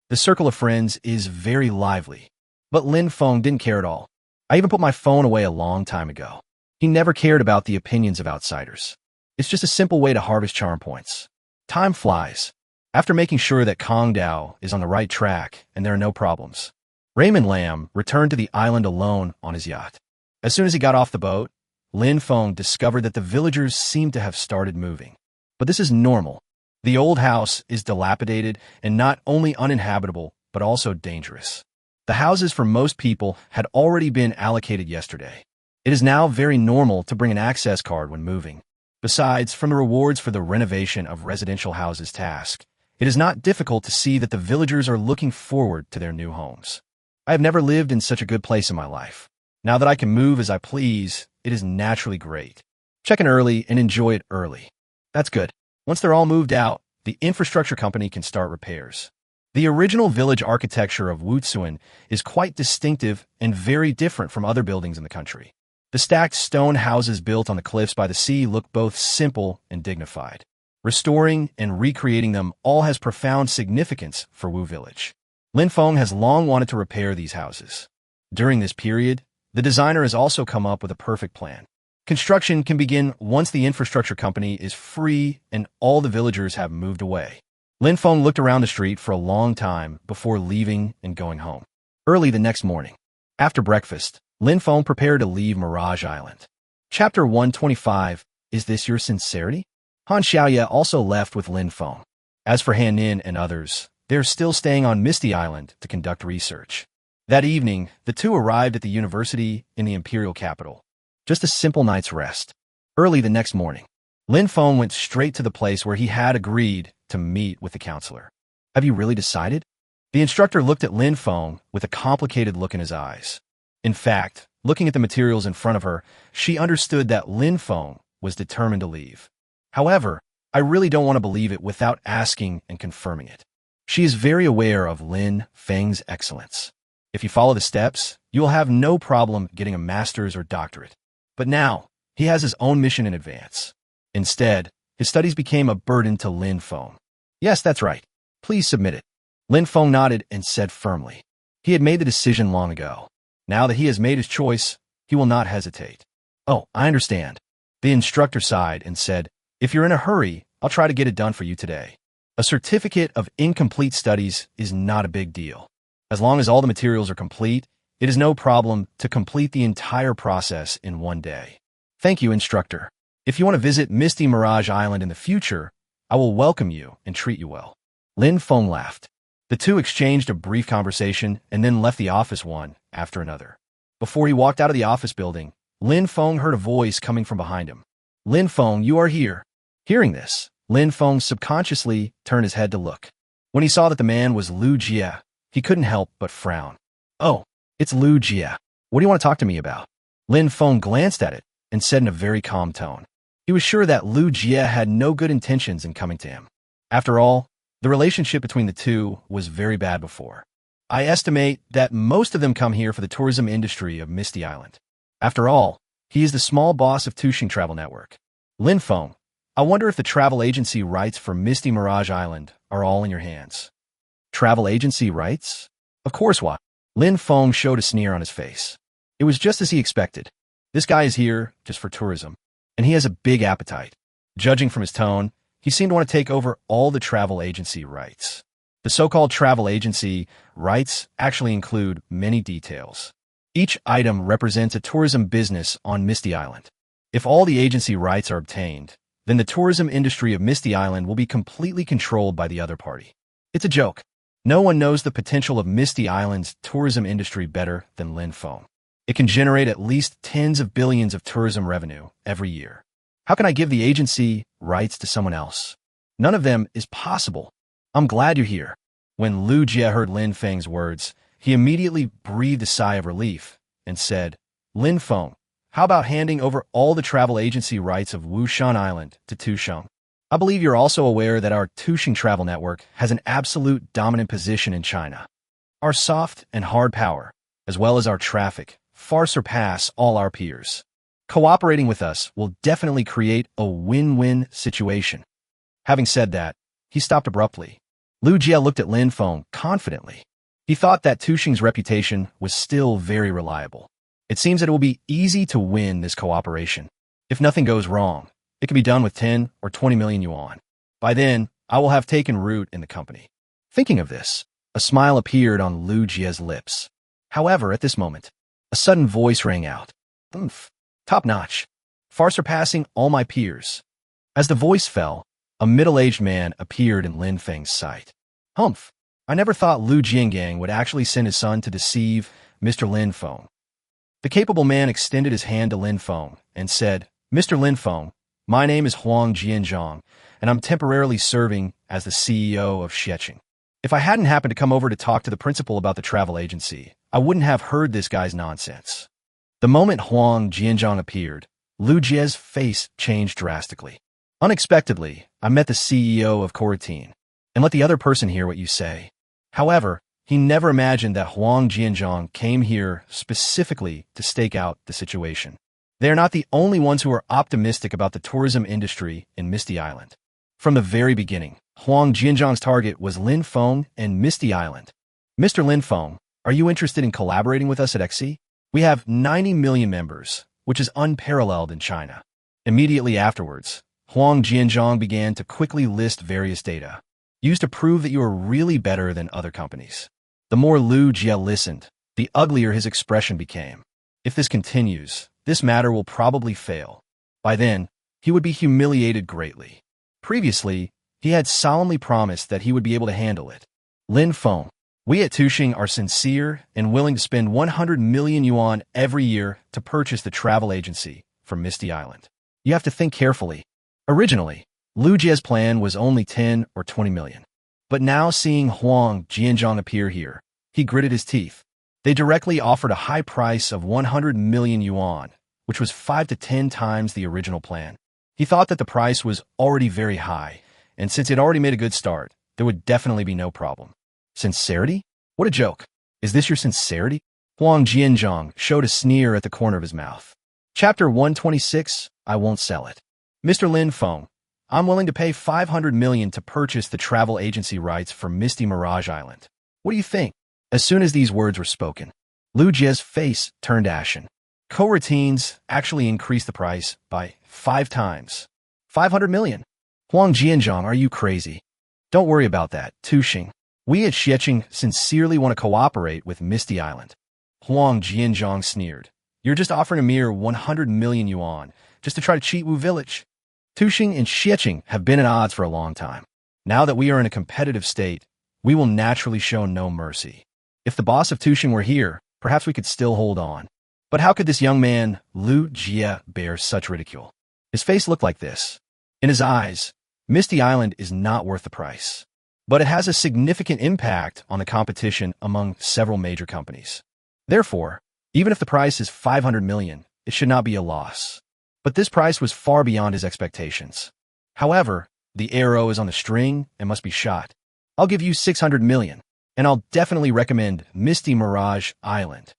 The circle of friends is very lively, but Lin Feng didn't care at all. I even put my phone away a long time ago. He never cared about the opinions of outsiders. It's just a simple way to harvest charm points. Time flies. After making sure that Kong Dao is on the right track and there are no problems, Raymond Lam returned to the island alone on his yacht. As soon as he got off the boat, Lin Feng discovered that the villagers seemed to have started moving. But this is normal. The old house is dilapidated and not only uninhabitable, but also dangerous. The houses for most people had already been allocated yesterday. It is now very normal to bring an access card when moving. Besides, from the rewards for the renovation of residential houses task, it is not difficult to see that the villagers are looking forward to their new homes. I have never lived in such a good place in my life. Now that I can move as I please, it is naturally great. Check in early and enjoy it early. That's good. Once they're all moved out, the infrastructure company can start repairs. The original village architecture of Wutsuan is quite distinctive and very different from other buildings in the country. The stacked stone houses built on the cliffs by the sea look both simple and dignified. Restoring and recreating them all has profound significance for Wu Village. Lin Feng has long wanted to repair these houses. During this period, the designer has also come up with a perfect plan. Construction can begin once the infrastructure company is free and all the villagers have moved away. Lin Feng looked around the street for a long time before leaving and going home. Early the next morning, after breakfast, Lin Feng prepared to leave Mirage Island. Chapter 125, Is This Your Sincerity? Han Xiaoya also left with Lin Feng. As for Han Nin and others, they're still staying on Misty Island to conduct research. That evening, the two arrived at the university in the imperial capital. Just a simple night's rest. Early the next morning, Lin Feng went straight to the place where he had agreed to meet with the counselor. Have you really decided? The instructor looked at Lin Feng with a complicated look in his eyes. In fact, looking at the materials in front of her, she understood that Lin Feng was determined to leave. However, I really don't want to believe it without asking and confirming it. She is very aware of Lin Feng's excellence. If you follow the steps, you will have no problem getting a master's or doctorate. But now, he has his own mission in advance. Instead, his studies became a burden to Lin Feng. Yes, that's right. Please submit it. Lin Feng nodded and said firmly. He had made the decision long ago. Now that he has made his choice, he will not hesitate. Oh, I understand. The instructor sighed and said, if you're in a hurry, I'll try to get it done for you today. A certificate of incomplete studies is not a big deal. As long as all the materials are complete, it is no problem to complete the entire process in one day. Thank you, instructor. If you want to visit Misty Mirage Island in the future, I will welcome you and treat you well. Lin Feng laughed. The two exchanged a brief conversation and then left the office one after another. Before he walked out of the office building, Lin Feng heard a voice coming from behind him. Lin Feng, you are here. Hearing this, Lin Feng subconsciously turned his head to look. When he saw that the man was Lu Jie, he couldn't help but frown. Oh, it's Lu Jie. What do you want to talk to me about? Lin Feng glanced at it and said in a very calm tone. He was sure that Lu Jie had no good intentions in coming to him. After all, the relationship between the two was very bad before. I estimate that most of them come here for the tourism industry of Misty Island. After all, he is the small boss of Tuxing Travel Network. Lin Feng, I wonder if the travel agency rights for Misty Mirage Island are all in your hands. Travel agency rights? Of course, why? Lin Feng showed a sneer on his face. It was just as he expected. This guy is here just for tourism, and he has a big appetite. Judging from his tone, he seemed to want to take over all the travel agency rights. The so-called travel agency rights actually include many details. Each item represents a tourism business on Misty Island. If all the agency rights are obtained, then the tourism industry of Misty Island will be completely controlled by the other party. It's a joke. No one knows the potential of Misty Island's tourism industry better than Lin Feng. It can generate at least tens of billions of tourism revenue every year. How can I give the agency rights to someone else? None of them is possible. I'm glad you're here. When Lu Jie heard Lin Feng's words, he immediately breathed a sigh of relief and said, Lin Feng, how about handing over all the travel agency rights of Wushan Island to Tuxing? I believe you're also aware that our Tuxing Travel Network has an absolute dominant position in China. Our soft and hard power, as well as our traffic, far surpass all our peers. Cooperating with us will definitely create a win-win situation. Having said that, he stopped abruptly. Lu Jie looked at Lin Feng confidently. He thought that Tuxing's reputation was still very reliable. It seems that it will be easy to win this cooperation. If nothing goes wrong, it can be done with 10 or 20 million yuan. By then, I will have taken root in the company. Thinking of this, a smile appeared on Lu Jie's lips. However, at this moment, a sudden voice rang out. Oomph. Top-notch. Far surpassing all my peers. As the voice fell, a middle-aged man appeared in Lin Feng's sight. Humph. I never thought Lu Jiangang would actually send his son to deceive Mr. Lin Feng. The capable man extended his hand to Lin Feng and said, Mr. Lin Feng, my name is Huang Jianzhang, and I'm temporarily serving as the CEO of Shecheng. If I hadn't happened to come over to talk to the principal about the travel agency, I wouldn't have heard this guy's nonsense. The moment Huang Jianzhang appeared, Lu Jie's face changed drastically. Unexpectedly, I met the CEO of Coroutine, and let the other person hear what you say. However, he never imagined that Huang Jianzhang came here specifically to stake out the situation. They are not the only ones who are optimistic about the tourism industry in Misty Island. From the very beginning, Huang Jianzhang's target was Lin Feng and Misty Island. Mr. Lin Feng, are you interested in collaborating with us at XC? We have 90 million members, which is unparalleled in China. Immediately afterwards, Huang Jianzhang began to quickly list various data, used to prove that you are really better than other companies. The more Lu Jie listened, the uglier his expression became. If this continues, this matter will probably fail. By then, he would be humiliated greatly. Previously, he had solemnly promised that he would be able to handle it. Lin Feng, we at Tuxing are sincere and willing to spend 100 million yuan every year to purchase the travel agency from Misty Island. You have to think carefully. Originally, Lu Jie's plan was only 10 or 20 million. But now seeing Huang Jianzhang appear here, he gritted his teeth. They directly offered a high price of 100 million yuan, which was 5 to 10 times the original plan. He thought that the price was already very high, and since it already made a good start, there would definitely be no problem. Sincerity? What a joke. Is this your sincerity? Huang Jianzhang showed a sneer at the corner of his mouth. Chapter 126, I won't sell it. Mr. Lin Feng, I'm willing to pay 500 million to purchase the travel agency rights for Misty Mirage Island. What do you think? As soon as these words were spoken, Lu Jie's face turned ashen. Co-routines actually increased the price by 5 times. 500 million. Huang Jianzhong, are you crazy? Don't worry about that, Tuxing. We at Xiecheng sincerely want to cooperate with Misty Island. Huang Jianzhong sneered. You're just offering a mere 100 million yuan just to try to cheat Wu Village. Tuxing and Xiecheng have been at odds for a long time. Now that we are in a competitive state, we will naturally show no mercy. If the boss of Tuxing were here, perhaps we could still hold on. But how could this young man, Lu Jie, bear such ridicule? His face looked like this. In his eyes, Misty Island is not worth the price. But it has a significant impact on the competition among several major companies. Therefore, even if the price is 500 million, it should not be a loss. But this price was far beyond his expectations. However, the arrow is on the string and must be shot. I'll give you 600 million, and I'll definitely recommend Misty Mirage Island.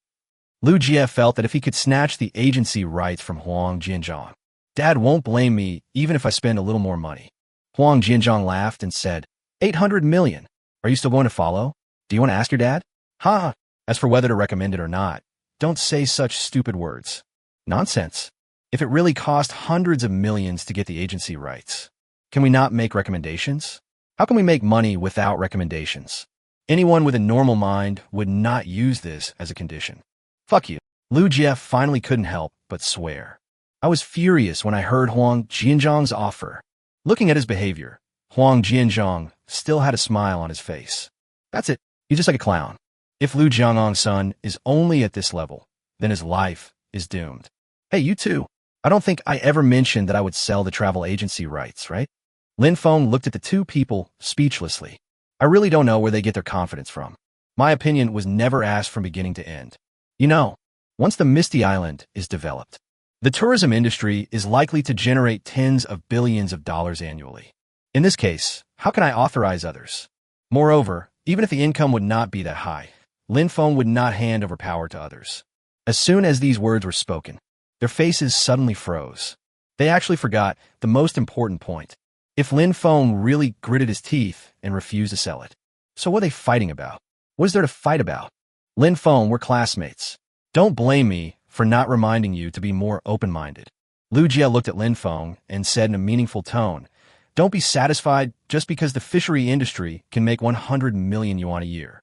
Lu Jie felt that if he could snatch the agency rights from Huang Jianzhong, Dad won't blame me even if I spend a little more money. Huang Jianzhong laughed and said, 800 million. Are you still going to follow? Do you want to ask your dad? Ha! As for whether to recommend it or not, don't say such stupid words. Nonsense. If it really cost hundreds of millions to get the agency rights, can we not make recommendations? How can we make money without recommendations? Anyone with a normal mind would not use this as a condition. Fuck you. Lu Jie finally couldn't help but swear. I was furious when I heard Huang Jianzhong's offer. Looking at his behavior, Huang Jianzhong still had a smile on his face. That's it. He's just like a clown. If Lu Jiangong's son is only at this level, then his life is doomed. Hey, you too. I don't think I ever mentioned that I would sell the travel agency rights, right? Lin Feng looked at the two people speechlessly. I really don't know where they get their confidence from. My opinion was never asked from beginning to end. You know, once the Misty Island is developed, the tourism industry is likely to generate tens of billions of dollars annually. In this case, how can I authorize others? Moreover, even if the income would not be that high, Lin Feng would not hand over power to others. As soon as these words were spoken, their faces suddenly froze. They actually forgot the most important point. If Lin Feng really gritted his teeth and refused to sell it, so what are they fighting about? What is there to fight about? Lin Feng, we're classmates. Don't blame me for not reminding you to be more open-minded. Lu Jie looked at Lin Feng and said in a meaningful tone, don't be satisfied just because the fishery industry can make 100 million yuan a year.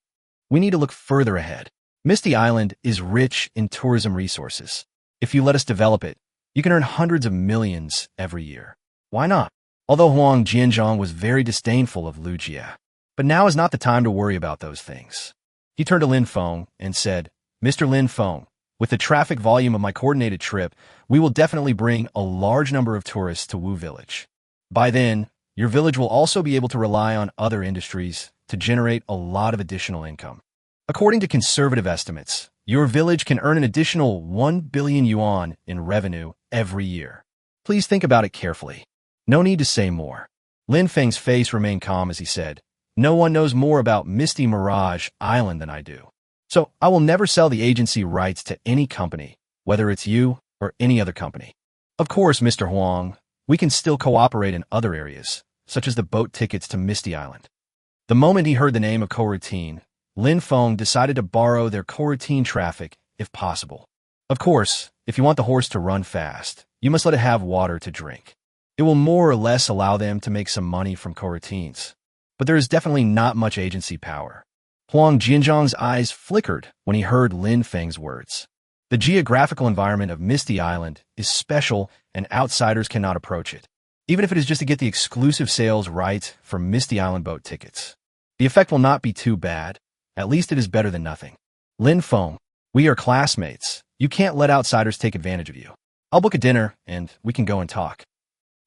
We need to look further ahead. Misty Island is rich in tourism resources. If you let us develop it, you can earn hundreds of millions every year. Why not? Although Huang Jianzhong was very disdainful of Lu Jie, but now is not the time to worry about those things. He turned to Lin Feng and said, Mr. Lin Feng, with the traffic volume of my coordinated trip, we will definitely bring a large number of tourists to Wu Village. By then, your village will also be able to rely on other industries to generate a lot of additional income. According to conservative estimates, your village can earn an additional 1 billion yuan in revenue every year. Please think about it carefully. No need to say more. Lin Feng's face remained calm as he said, no one knows more about Misty Mirage Island than I do. So I will never sell the agency rights to any company, whether it's you or any other company. Of course, Mr. Huang, we can still cooperate in other areas, such as the boat tickets to Misty Island. The moment he heard the name of coroutine, Lin Feng decided to borrow their coroutine traffic if possible. Of course, if you want the horse to run fast, you must let it have water to drink. It will more or less allow them to make some money from coroutines. But there is definitely not much agency power. Huang Jianzhong's eyes flickered when he heard Lin Feng's words. The geographical environment of Misty Island is special and outsiders cannot approach it, even if it is just to get the exclusive sales rights for Misty Island boat tickets. The effect will not be too bad. At least it is better than nothing. Lin Feng, we are classmates. You can't let outsiders take advantage of you. I'll book a dinner and we can go and talk.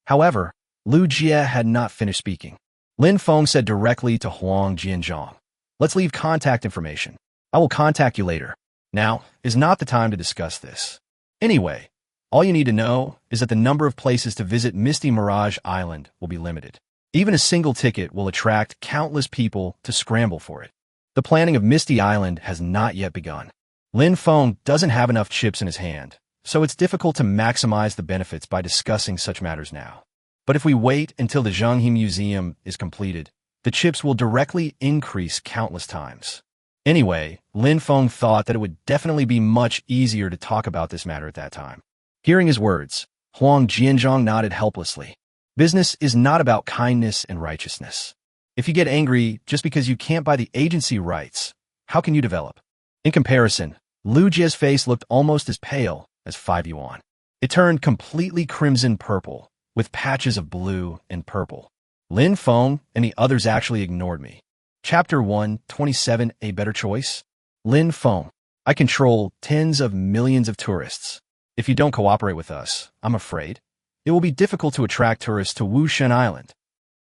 However, Lu Jie had not finished speaking. Lin Feng said directly to Huang Jianzhong, let's leave contact information. I will contact you later. Now is not the time to discuss this. Anyway, all you need to know is that the number of places to visit Misty Mirage Island will be limited. Even a single ticket will attract countless people to scramble for it. The planning of Misty Island has not yet begun. Lin Feng doesn't have enough chips in his hand, so it's difficult to maximize the benefits by discussing such matters now. But if we wait until the Zhanghe Museum is completed, the chips will directly increase countless times. Anyway, Lin Feng thought that it would definitely be much easier to talk about this matter at that time. Hearing his words, Huang Jianzhong nodded helplessly. Business is not about kindness and righteousness. If you get angry just because you can't buy the agency rights, how can you develop? In comparison, Lu Jie's face looked almost as pale as 5 yuan. It turned completely crimson purple, with patches of blue and purple. Lin Feng and the others actually ignored me. Chapter 127, A Better Choice? Lin Feng, I control tens of millions of tourists. If you don't cooperate with us, I'm afraid, it will be difficult to attract tourists to Wushen Island.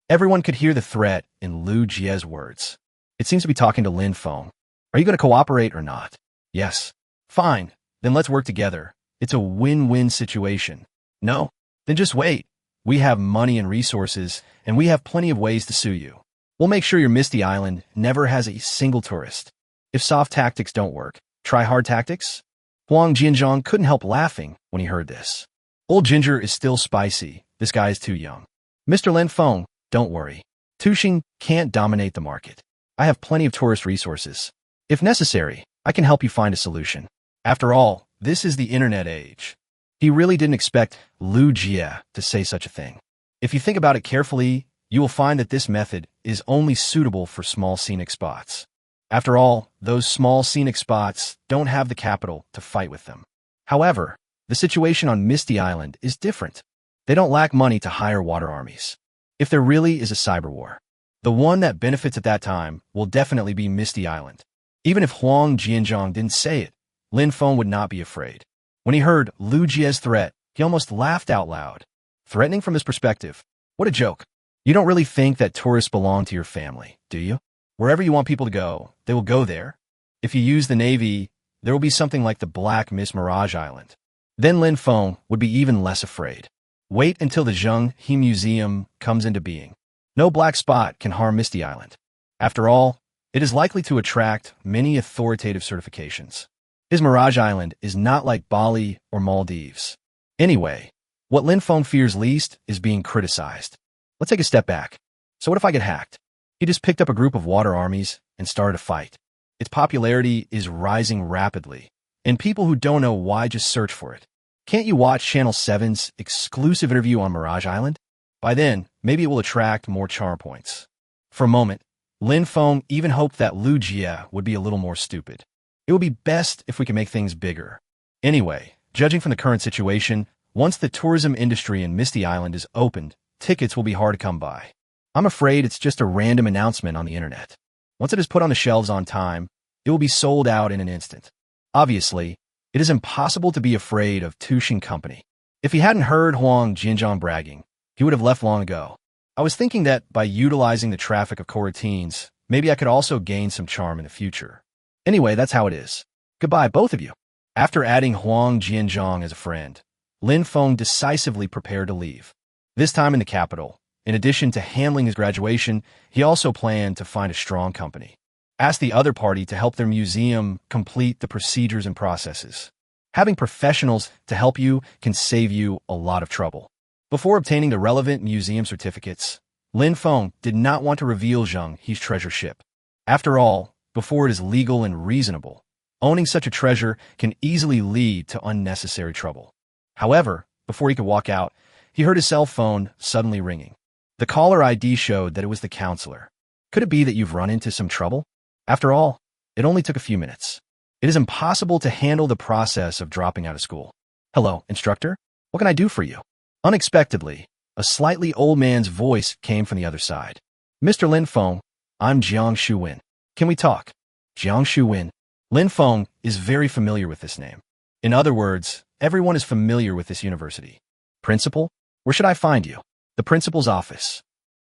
Everyone could hear the threat in Lu Jie's words. It seems to be talking to Lin Feng. Are you going to cooperate or not? Yes. Fine. Then let's work together. It's a win-win situation. No? Then just wait. We have money and resources, and we have plenty of ways to sue you. We'll make sure your Misty Island never has a single tourist. If soft tactics don't work, try hard tactics? Huang Jianzhong couldn't help laughing when he heard this. Old ginger is still spicy. This guy is too young. Mr. Lin Feng, don't worry. Tuxing can't dominate the market. I have plenty of tourist resources. If necessary, I can help you find a solution. After all, this is the internet age. He really didn't expect Lu Jie to say such a thing. If you think about it carefully, you will find that this method is only suitable for small scenic spots. After all, those small scenic spots don't have the capital to fight with them. However, the situation on Misty Island is different. They don't lack money to hire water armies. If there really is a cyber war, the one that benefits at that time will definitely be Misty Island. Even if Huang Jianzhong didn't say it, Lin Feng would not be afraid. When he heard Lu Jie's threat, he almost laughed out loud. Threatening from his perspective. What a joke. You don't really think that tourists belong to your family, do you? Wherever you want people to go, they will go there. If you use the Navy, there will be something like the Black Miss Mirage Island. Then Lin Feng would be even less afraid. Wait until the Zhanghe Museum comes into being. No black spot can harm Misty Island. After all, it is likely to attract many authoritative certifications. His Mirage Island is not like Bali or Maldives. Anyway, what Lin Feng fears least is being criticized. Let's take a step back. So what if I get hacked? He just picked up a group of water armies and started a fight. Its popularity is rising rapidly, and people who don't know why just search for it. Can't you watch Channel 7's exclusive interview on Mirage Island? By then, maybe it will attract more charm points. For a moment, Lin Feng even hoped that Lu Jie would be a little more stupid. It would be best if we could make things bigger. Anyway, judging from the current situation, once the tourism industry in Misty Island is opened, tickets will be hard to come by. I'm afraid it's just a random announcement on the internet. Once it is put on the shelves on time, it will be sold out in an instant. Obviously, it is impossible to be afraid of Tuxing Company. If he hadn't heard Huang Jianzhong bragging, he would have left long ago. I was thinking that by utilizing the traffic of coroutines, maybe I could also gain some charm in the future. Anyway, that's how it is. Goodbye, both of you. After adding Huang Jianzhong as a friend, Lin Feng decisively prepared to leave. This time in the capital, in addition to handling his graduation, he also planned to find a strong company. Ask the other party to help their museum complete the procedures and processes. Having professionals to help you can save you a lot of trouble. Before obtaining the relevant museum certificates, Lin Feng did not want to reveal Zhanghe's treasure ship. After all, before it is legal and reasonable, owning such a treasure can easily lead to unnecessary trouble. However, before he could walk out, he heard his cell phone suddenly ringing. The caller ID showed that it was the counselor. Could it be that you've run into some trouble? After all, it only took a few minutes. It is impossible to handle the process of dropping out of school. Hello, instructor? What can I do for you? Unexpectedly, a slightly old man's voice came from the other side. Mr. Lin Feng, I'm Jiang Shuwen. Can we talk? Jiang Shuwen. Lin Feng is very familiar with this name. In other words, everyone is familiar with this university. Principal? Where should I find you? The principal's office.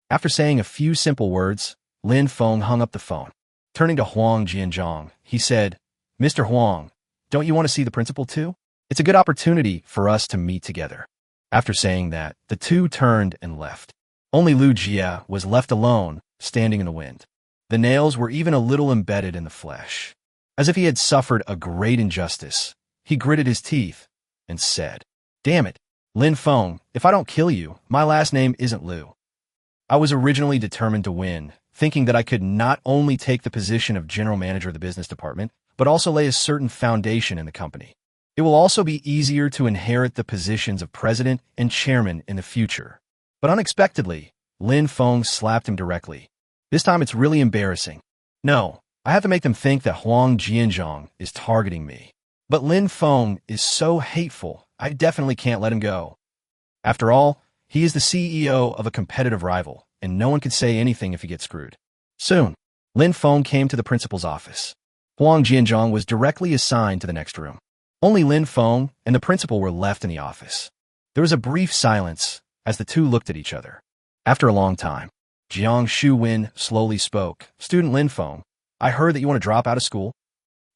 After saying a few simple words, Lin Feng hung up the phone. Turning to Huang Jianzhong, he said, Mr. Huang, don't you want to see the principal too? It's a good opportunity for us to meet together. After saying that, the two turned and left. Only Lu Jie was left alone, standing in the wind. The nails were even a little embedded in the flesh. As if he had suffered a great injustice, he gritted his teeth and said, Damn it, Lin Feng, if I don't kill you, my last name isn't Liu. I was originally determined to win, thinking that I could not only take the position of general manager of the business department, but also lay a certain foundation in the company. It will also be easier to inherit the positions of president and chairman in the future. But unexpectedly, Lin Feng slapped him directly. This time it's really embarrassing. No, I have to make them think that Huang Jianzhong is targeting me. But Lin Feng is so hateful, I definitely can't let him go. After all, he is the CEO of a competitive rival, and no one could say anything if he gets screwed. Soon, Lin Feng came to the principal's office. Huang Jianzhong was directly assigned to the next room. Only Lin Feng and the principal were left in the office. There was a brief silence as the two looked at each other. After a long time, Jiang Shuwen slowly spoke. Student Lin Feng, I heard that you want to drop out of school.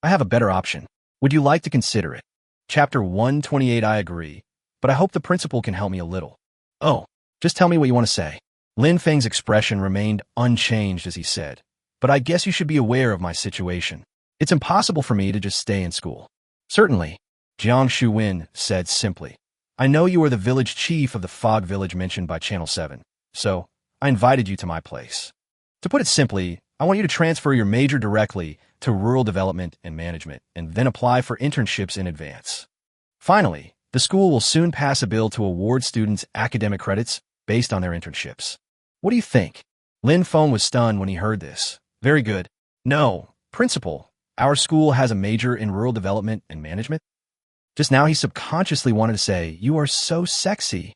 I have a better option. Would you like to consider it? Chapter 128. I agree, but I hope the principal can help me a little. Oh, just tell me what you want to say. Lin Feng's expression remained unchanged as he said, but I guess you should be aware of my situation. It's impossible for me to just stay in school. Certainly, Jiang Shuwen said simply. I know you are the village chief of the fog village mentioned by Channel 7, so I invited you to my place. To put it simply, I want you to transfer your major directly to rural development and management, and then apply for internships in advance. Finally, the school will soon pass a bill to award students academic credits based on their internships. What do you think? Lin Feng was stunned when he heard this. Very good. No, principal. Our school has a major in rural development and management. Just now he subconsciously wanted to say, you are so sexy.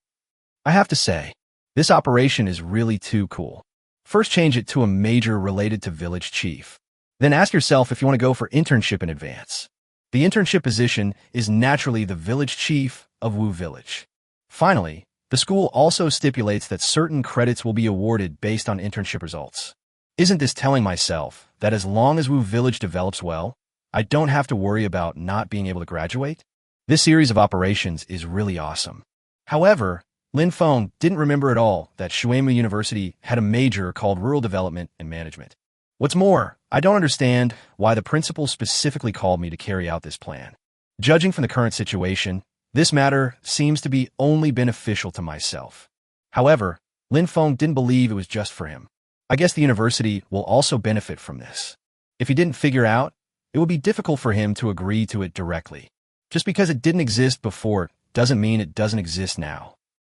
I have to say, this operation is really too cool. First change it to a major related to village chief. Then ask yourself if you want to go for internship in advance. The internship position is naturally the village chief of Wu Village. Finally, the school also stipulates that certain credits will be awarded based on internship results. Isn't this telling myself that as long as Wu Village develops well, I don't have to worry about not being able to graduate? This series of operations is really awesome. However, Lin Feng didn't remember at all that Shuemu University had a major called Rural Development and Management. What's more, I don't understand why the principal specifically called me to carry out this plan. Judging from the current situation, this matter seems to be only beneficial to myself. However, Lin Feng didn't believe it was just for him. I guess the university will also benefit from this. If he didn't figure out, it would be difficult for him to agree to it directly. Just because it didn't exist before doesn't mean it doesn't exist now.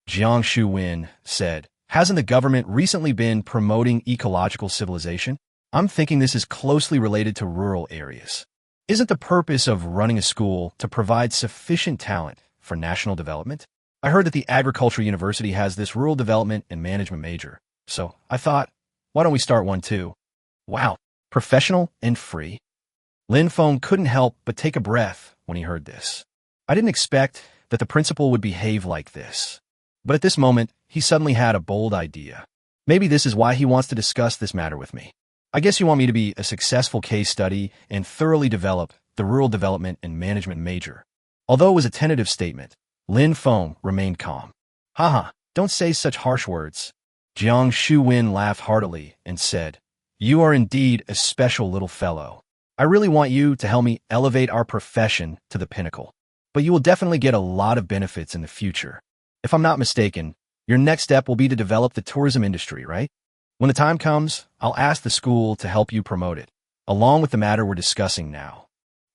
Jiang Shuwen said, hasn't the government recently been promoting ecological civilization? I'm thinking this is closely related to rural areas. Isn't the purpose of running a school to provide sufficient talent for national development? I heard that the agricultural university has this rural development and management major, so I thought, why don't we start one too? Wow, professional and free. Lin Feng couldn't help but take a breath when he heard this. I didn't expect that the principal would behave like this. But at this moment, he suddenly had a bold idea. Maybe this is why he wants to discuss this matter with me. I guess you want me to be a successful case study and thoroughly develop the rural development and management major. Although it was a tentative statement, Lin Feng remained calm. Haha, don't say such harsh words. Jiang Shuwen laughed heartily and said, you are indeed a special little fellow. I really want you to help me elevate our profession to the pinnacle. But you will definitely get a lot of benefits in the future. If I'm not mistaken, your next step will be to develop the tourism industry, right? When the time comes, I'll ask the school to help you promote it, along with the matter we're discussing now.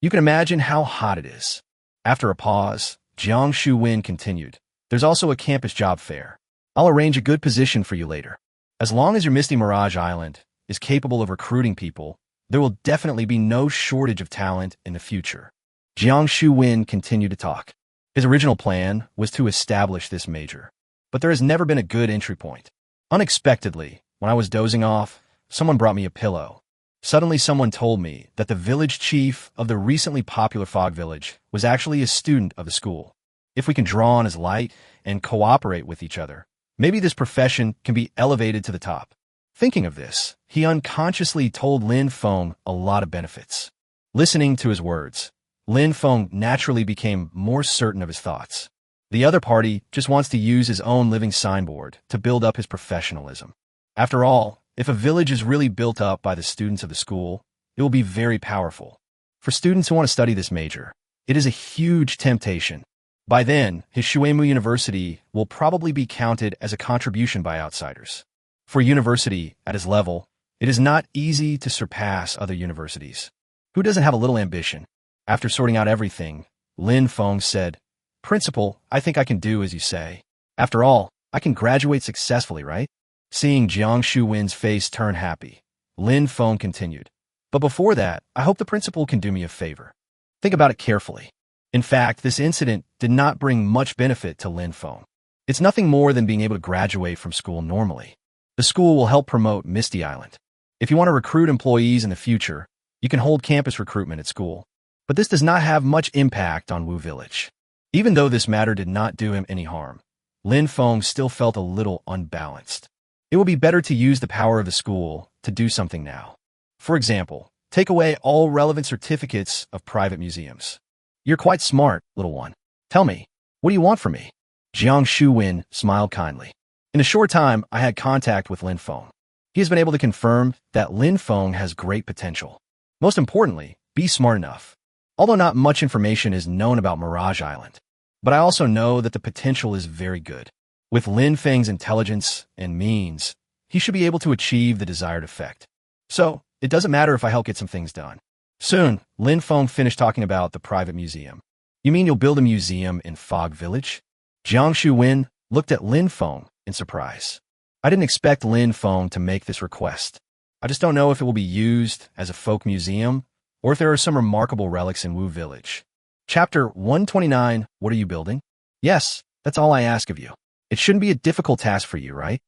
You can imagine how hot it is. After a pause, Jiang Shuwen continued, there's also a campus job fair. I'll arrange a good position for you later. As long as your Misty Mirage Island is capable of recruiting people, there will definitely be no shortage of talent in the future. Jiang Shuwen continued to talk. His original plan was to establish this major, but there has never been a good entry point. Unexpectedly, when I was dozing off, someone brought me a pillow. Suddenly someone told me that the village chief of the recently popular Fog Village was actually a student of the school. If we can draw on his light and cooperate with each other, maybe this profession can be elevated to the top. Thinking of this, he unconsciously told Lin Feng a lot of benefits. Listening to his words, Lin Feng naturally became more certain of his thoughts. The other party just wants to use his own living signboard to build up his professionalism. After all, if a village is really built up by the students of the school, it will be very powerful. For students who want to study this major, it is a huge temptation. By then, his Shuemu University will probably be counted as a contribution by outsiders. For a university at his level, it is not easy to surpass other universities. Who doesn't have a little ambition? After sorting out everything, Feng said, "Principal, I think I can do as you say. After all, I can graduate successfully, right?" Seeing Jiang Shuwen's face turn happy, Feng continued, "But before that, I hope the principal can do me a favor. Think about it carefully." In fact, this incident did not bring much benefit to Feng. It's nothing more than being able to graduate from school normally. The school will help promote Misty Island. If you want to recruit employees in the future, you can hold campus recruitment at school. But this does not have much impact on Wu Village. Even though this matter did not do him any harm, Feng still felt a little unbalanced. It will be better to use the power of the school to do something now. For example, take away all relevant certificates of private museums. You're quite smart, little one. Tell me, what do you want from me? Jiang Shuwen smiled kindly. In a short time, I had contact with Feng. He has been able to confirm that Feng has great potential. Most importantly, be smart enough. Although not much information is known about Mirage Island, but I also know that the potential is very good. With Feng's intelligence and means, he should be able to achieve the desired effect. So, it doesn't matter if I help get some things done. Soon, Feng finished talking about the private museum. You mean you'll build a museum in Fog Village? Jiang Shuwen looked at Feng in surprise. I didn't expect Feng to make this request. I just don't know if it will be used as a folk museum or if there are some remarkable relics in Wu Village. Chapter 129, What are you building? Yes, that's all I ask of you. It shouldn't be a difficult task for you, right?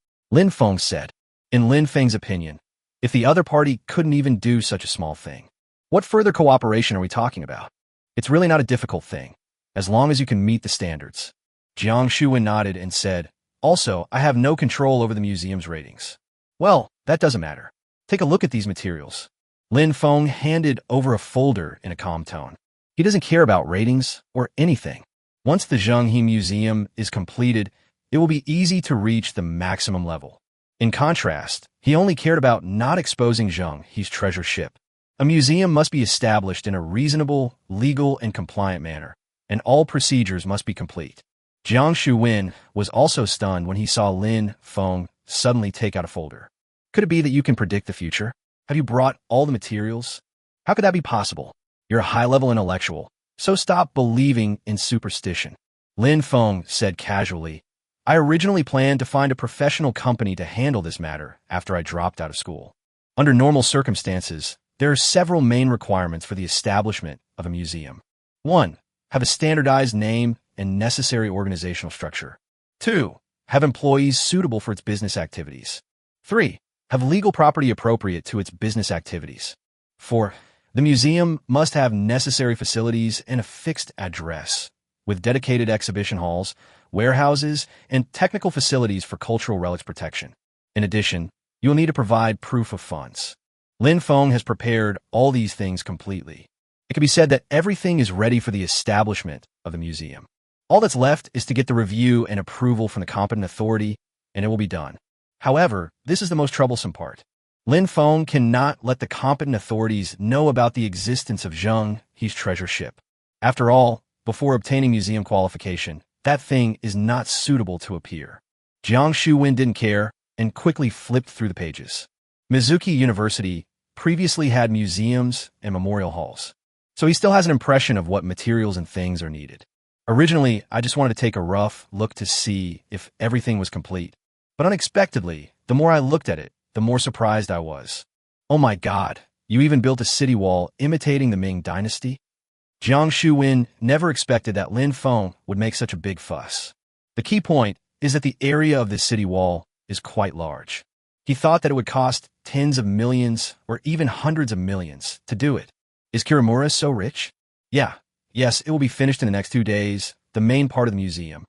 Feng said. In Feng's opinion, if the other party couldn't even do such a small thing, what further cooperation are we talking about? It's really not a difficult thing, as long as you can meet the standards. Jiang Shuwen nodded and said, "Also, I have no control over the museum's ratings." Well, that doesn't matter. Take a look at these materials. Feng handed over a folder in a calm tone. He doesn't care about ratings or anything. Once the Zhenghe Museum is completed, it will be easy to reach the maximum level. In contrast, he only cared about not exposing Zhenghe's treasure ship. A museum must be established in a reasonable, legal, and compliant manner, and all procedures must be complete. Jiang Shuwen was also stunned when he saw Feng suddenly take out a folder. Could it be that you can predict the future? Have you brought all the materials? How could that be possible? You're a high-level intellectual, so stop believing in superstition. Feng said casually, "I originally planned to find a professional company to handle this matter after I dropped out of school. Under normal circumstances, there are several main requirements for the establishment of a museum. 1. Have a standardized name and necessary organizational structure. 2. Have employees suitable for its business activities. 3. Have legal property appropriate to its business activities. 4. The museum must have necessary facilities and a fixed address, with dedicated exhibition halls, warehouses, and technical facilities for cultural relics protection. In addition, you will need to provide proof of funds." Feng has prepared all these things completely. It can be said that everything is ready for the establishment of the museum. All that's left is to get the review and approval from the competent authority, and it will be done. However, this is the most troublesome part. Feng cannot let the competent authorities know about the existence of Zhenghe's treasure ship. After all, before obtaining museum qualification, that thing is not suitable to appear. Jiang Shuwen didn't care and quickly flipped through the pages. Mizuki University previously had museums and memorial halls, so he still has an impression of what materials and things are needed. Originally, I just wanted to take a rough look to see if everything was complete, but unexpectedly, the more I looked at it, the more surprised I was. Oh my God, you even built a city wall imitating the Ming Dynasty? Jiang Shuwen never expected that Feng would make such a big fuss. The key point is that the area of this city wall is quite large. He thought that it would cost tens of millions or even hundreds of millions to do it. Is Kirimura so rich? Yes, it will be finished in the next 2 days, the main part of the museum.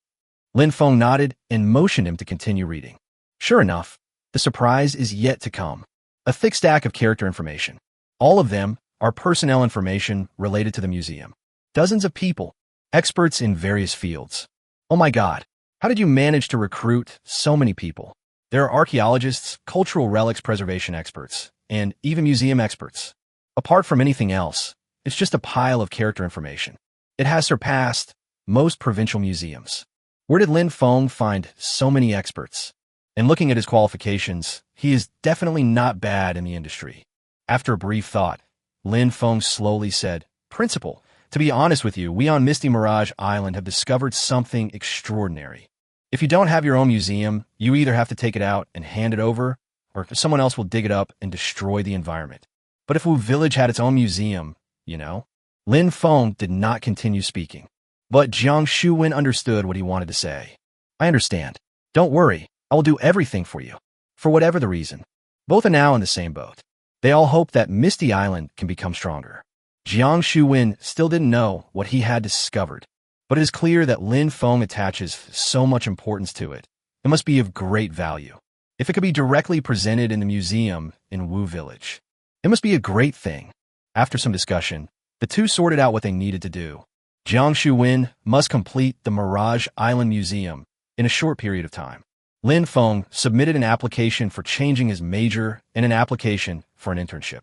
Feng nodded and motioned him to continue reading. Sure enough, the surprise is yet to come. A thick stack of character information. All of them are personnel information related to the museum. Dozens of people, experts in various fields. Oh my God, how did you manage to recruit so many people? There are archaeologists, cultural relics preservation experts, and even museum experts. Apart from anything else, it's just a pile of character information. It has surpassed most provincial museums. Where did Lin Feng find so many experts? And looking at his qualifications, he is definitely not bad in the industry. After a brief thought, Lin Feng slowly said, Principal, to be honest with you, we on Misty Mirage Island have discovered something extraordinary. If you don't have your own museum, you either have to take it out and hand it over, or someone else will dig it up and destroy the environment. But if Wu Village had its own museum, Lin Feng did not continue speaking. But Jiang Shuwen understood what he wanted to say. I understand. Don't worry, I will do everything for you. For whatever the reason. Both are now in the same boat. They all hope that Misty Island can become stronger. Jiang Shuwen still didn't know what he had discovered, but it is clear that Lin Feng attaches so much importance to it. It must be of great value. If it could be directly presented in the museum in Wu Village, it must be a great thing. After some discussion, the two sorted out what they needed to do. Jiang Shuwen must complete the Mirage Island Museum in a short period of time. Lin Feng submitted an application for changing his major and an application for an internship.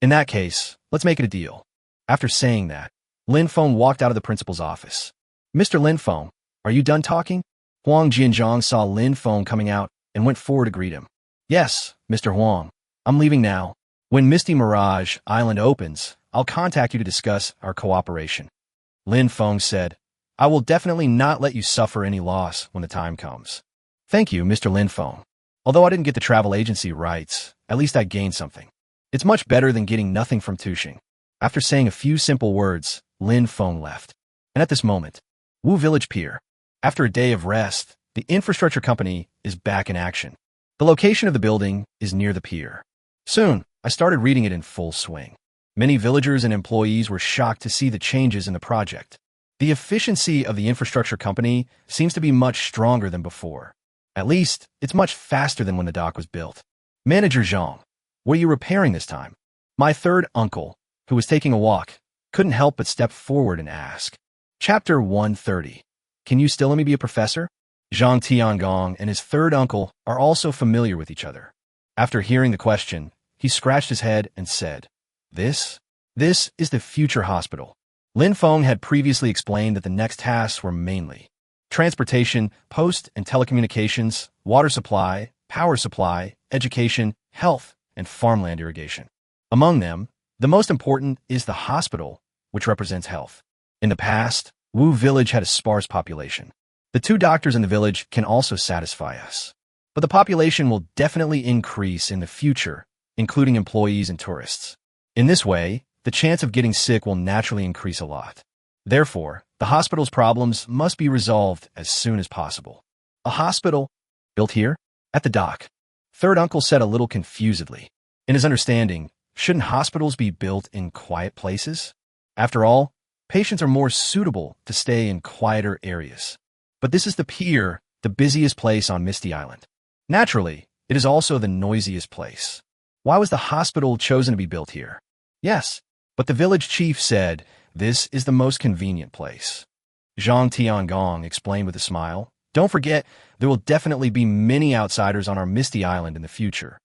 In that case, let's make it a deal. After saying that, Lin Feng walked out of the principal's office. Mr. Lin Feng, are you done talking? Huang Jianzhang saw Lin Feng coming out and went forward to greet him. Yes, Mr. Huang, I'm leaving now. When Misty Mirage Island opens, I'll contact you to discuss our cooperation. Lin Feng said, I will definitely not let you suffer any loss when the time comes. Thank you, Mr. Lin Feng. Although I didn't get the travel agency rights, at least I gained something. It's much better than getting nothing from Tushing. After saying a few simple words, Lin Feng left. And at this moment, Wu Village Pier. After a day of rest, the infrastructure company is back in action. The location of the building is near the pier. Soon, I started reading it in full swing. Many villagers and employees were shocked to see the changes in the project. The efficiency of the infrastructure company seems to be much stronger than before. At least, it's much faster than when the dock was built. Manager Zhang, what are you repairing this time? My third uncle, who was taking a walk, couldn't help but step forward and ask. Chapter 130. Can you still let me be a professor? Zhang Tiangong and his third uncle are also familiar with each other. After hearing the question, he scratched his head and said, This is the future hospital. Lin Feng had previously explained that the next tasks were mainly transportation, post and telecommunications, water supply, power supply, education, health, and farmland irrigation. Among them, the most important is the hospital, which represents health. In the past, Wu Village had a sparse population. The 2 doctors in the village can also satisfy us. But the population will definitely increase in the future, including employees and tourists. In this way, the chance of getting sick will naturally increase a lot. Therefore, the hospital's problems must be resolved as soon as possible. A hospital? Built here? At the dock? Third uncle said a little confusedly. In his understanding, shouldn't hospitals be built in quiet places? After all, patients are more suitable to stay in quieter areas. But this is the pier, the busiest place on Misty Island. Naturally, it is also the noisiest place. Why was the hospital chosen to be built here? Yes, but the village chief said this is the most convenient place. Zhang Tiangong explained with a smile. Don't forget, there will definitely be many outsiders on our Misty Island in the future.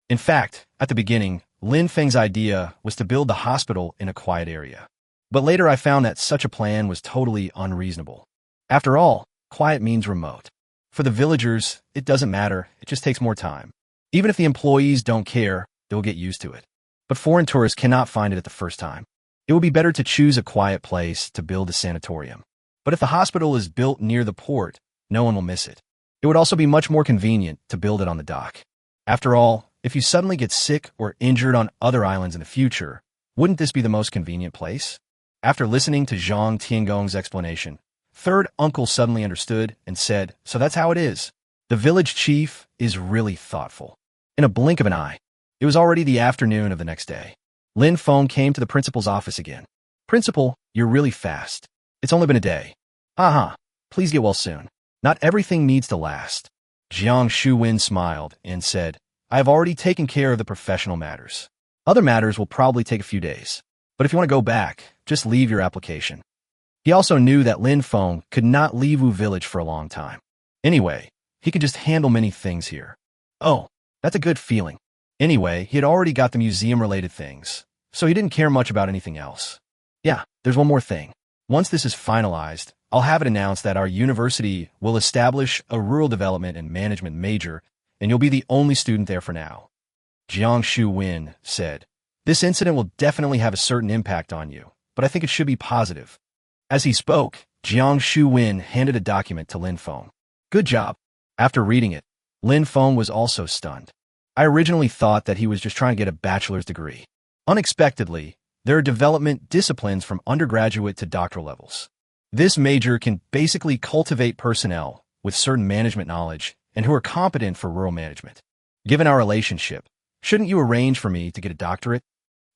In fact, at the beginning, Lin Feng's idea was to build the hospital in a quiet area. But later I found that such a plan was totally unreasonable. After all, quiet means remote. For the villagers, it doesn't matter, it just takes more time. Even if the employees don't care, they'll get used to it. But foreign tourists cannot find it at the first time. It would be better to choose a quiet place to build a sanatorium. But if the hospital is built near the port, no one will miss it. It would also be much more convenient to build it on the dock. After all, if you suddenly get sick or injured on other islands in the future, wouldn't this be the most convenient place? After listening to Zhang Tiangong's explanation, third uncle suddenly understood and said, So that's how it is. The village chief is really thoughtful. In a blink of an eye, it was already the afternoon of the next day. Lin Feng came to the principal's office again. Principal, you're really fast. It's only been a day. Haha, please get well soon. Not everything needs to last. Jiang Shuwen smiled and said, I have already taken care of the professional matters. Other matters will probably take a few days. But if you want to go back, just leave your application. He also knew that Lin Feng could not leave Wu Village for a long time. Anyway, he could just handle many things here. Oh, that's a good feeling. Anyway, he had already got the museum-related things, so he didn't care much about anything else. Yeah, there's one more thing. Once this is finalized, I'll have it announced that our university will establish a rural development and management major, and you'll be the only student there for now. Jiang Shu-Wen said, "This incident will definitely have a certain impact on you, but I think it should be positive." As he spoke, Jiang Shu-Wen handed a document to Lin Feng. "Good job." After reading it, Lin Feng was also stunned. "I originally thought that he was just trying to get a bachelor's degree. Unexpectedly, there are development disciplines from undergraduate to doctoral levels. This major can basically cultivate personnel with certain management knowledge and who are competent for rural management. Given our relationship, shouldn't you arrange for me to get a doctorate?"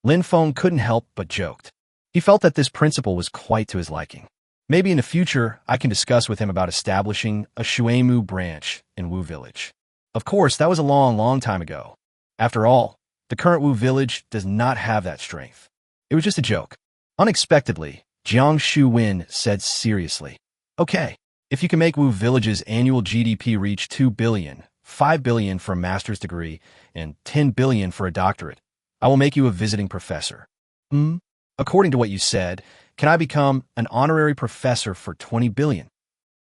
Lin Feng couldn't help but joked. He felt that this principle was quite to his liking. "Maybe in the future, I can discuss with him about establishing a Shuemu branch in Wu Village." Of course, that was a long, long time ago. After all, the current Wu Village does not have that strength. It was just a joke. Unexpectedly, Jiang Shu-Wen said seriously, "Okay, if you can make Wu Village's annual GDP reach 2 billion, 5 billion for a master's degree, and 10 billion for a doctorate, I will make you a visiting professor." According to what you said, can I become an honorary professor for 20 billion?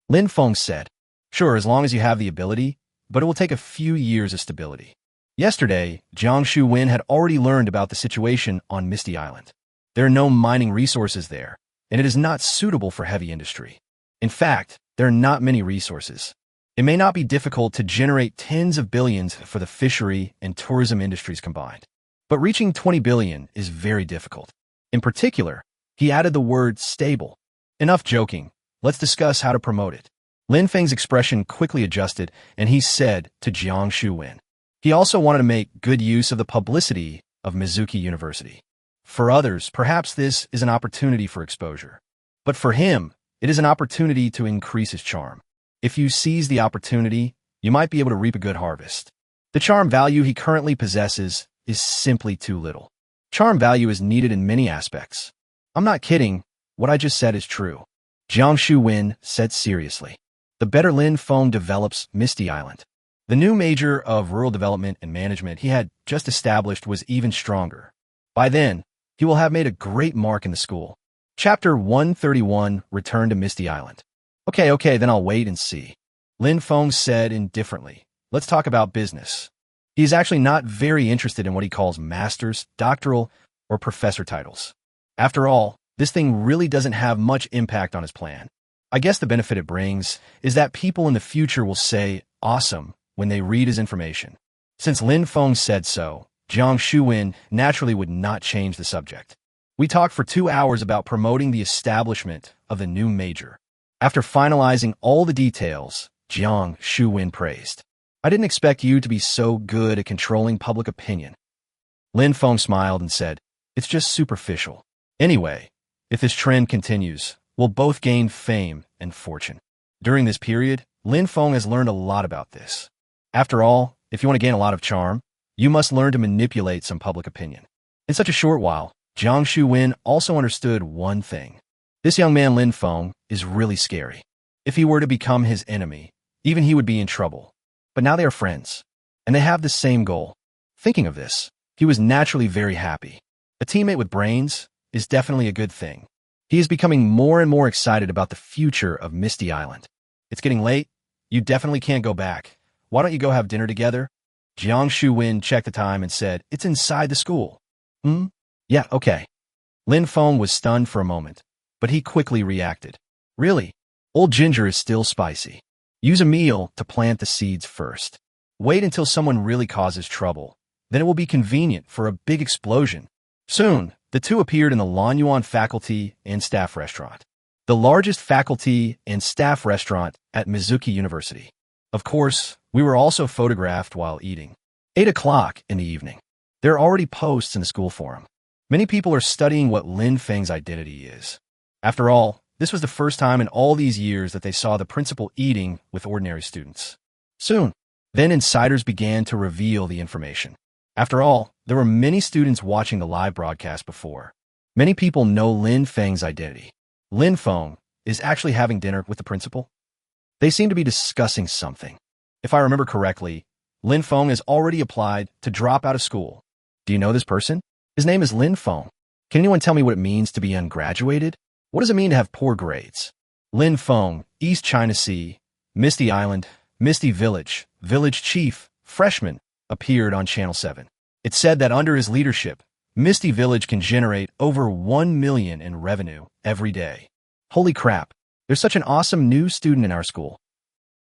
Lin Feng said, "Sure, as long as you have the ability, but it will take a few years of stability." Yesterday, Jiang Shu-Wen had already learned about the situation on Misty Island. There are no mining resources there, and it is not suitable for heavy industry. In fact, there are not many resources. It may not be difficult to generate tens of billions for the fishery and tourism industries combined, but reaching 20 billion is very difficult. In particular, he added the word stable. Enough joking, let's discuss how to promote it. Lin Feng's expression quickly adjusted, and he said to Jiang Shu-Wen. He also wanted to make good use of the publicity of Mizuki University. For others, perhaps this is an opportunity for exposure. But for him, it is an opportunity to increase his charm. If you seize the opportunity, you might be able to reap a good harvest. The charm value he currently possesses is simply too little. Charm value is needed in many aspects. I'm not kidding, what I just said is true. Jiang Shu-Wen said seriously. The better Lin Feng develops Misty Island. The new major of rural development and management he had just established was even stronger. By then, he will have made a great mark in the school. Chapter 131, Return to Misty Island. Okay, then I'll wait and see. Lin Feng said indifferently. Let's talk about business. He is actually not very interested in what he calls master's, doctoral, or professor titles. After all, this thing really doesn't have much impact on his plan. I guess the benefit it brings is that people in the future will say, "Awesome," when they read his information. Since Lin Feng said so, Jiang Shu-Wen naturally would not change the subject. We talked for 2 hours about promoting the establishment of the new major. After finalizing all the details, Jiang Shu-Wen praised. "I didn't expect you to be so good at controlling public opinion." Lin Feng smiled and said, "It's just superficial. Anyway, if this trend continues, we'll both gain fame and fortune." During this period, Lin Feng has learned a lot about this. After all, if you want to gain a lot of charm, you must learn to manipulate some public opinion. In such a short while, Jiang Shu-Wen also understood one thing. This young man Lin Feng is really scary. If he were to become his enemy, even he would be in trouble. But now they are friends, and they have the same goal. Thinking of this, he was naturally very happy. A teammate with brains is definitely a good thing. He is becoming more and more excited about the future of Misty Island. "It's getting late. You definitely can't go back. Why don't you go have dinner together?" Jiang Shu-Wen checked the time and said, "It's inside the school." Yeah, okay." Lin Feng was stunned for a moment, but he quickly reacted. "Really? Old ginger is still spicy. Use a meal to plant the seeds first. Wait until someone really causes trouble. Then it will be convenient for a big explosion." Soon, the two appeared in the Lanyuan faculty and staff restaurant, the largest faculty and staff restaurant at Mizuki University. Of course, we were also photographed while eating. 8 o'clock in the evening. There are already posts in the school forum. Many people are studying what Lin Feng's identity is. After all, this was the first time in all these years that they saw the principal eating with ordinary students. Soon, then insiders began to reveal the information. After all, there were many students watching the live broadcast before. Many people know Lin Feng's identity. Lin Feng is actually having dinner with the principal. They seem to be discussing something. If I remember correctly, Lin Feng has already applied to drop out of school. Do you know this person? His name is Lin Feng. Can anyone tell me what it means to be ungraduated? What does it mean to have poor grades? Lin Feng, East China Sea, Misty Island, Misty Village, Village Chief, Freshman, appeared on Channel 7. It said that under his leadership, Misty Village can generate over 1 million in revenue every day. Holy crap, there's such an awesome new student in our school.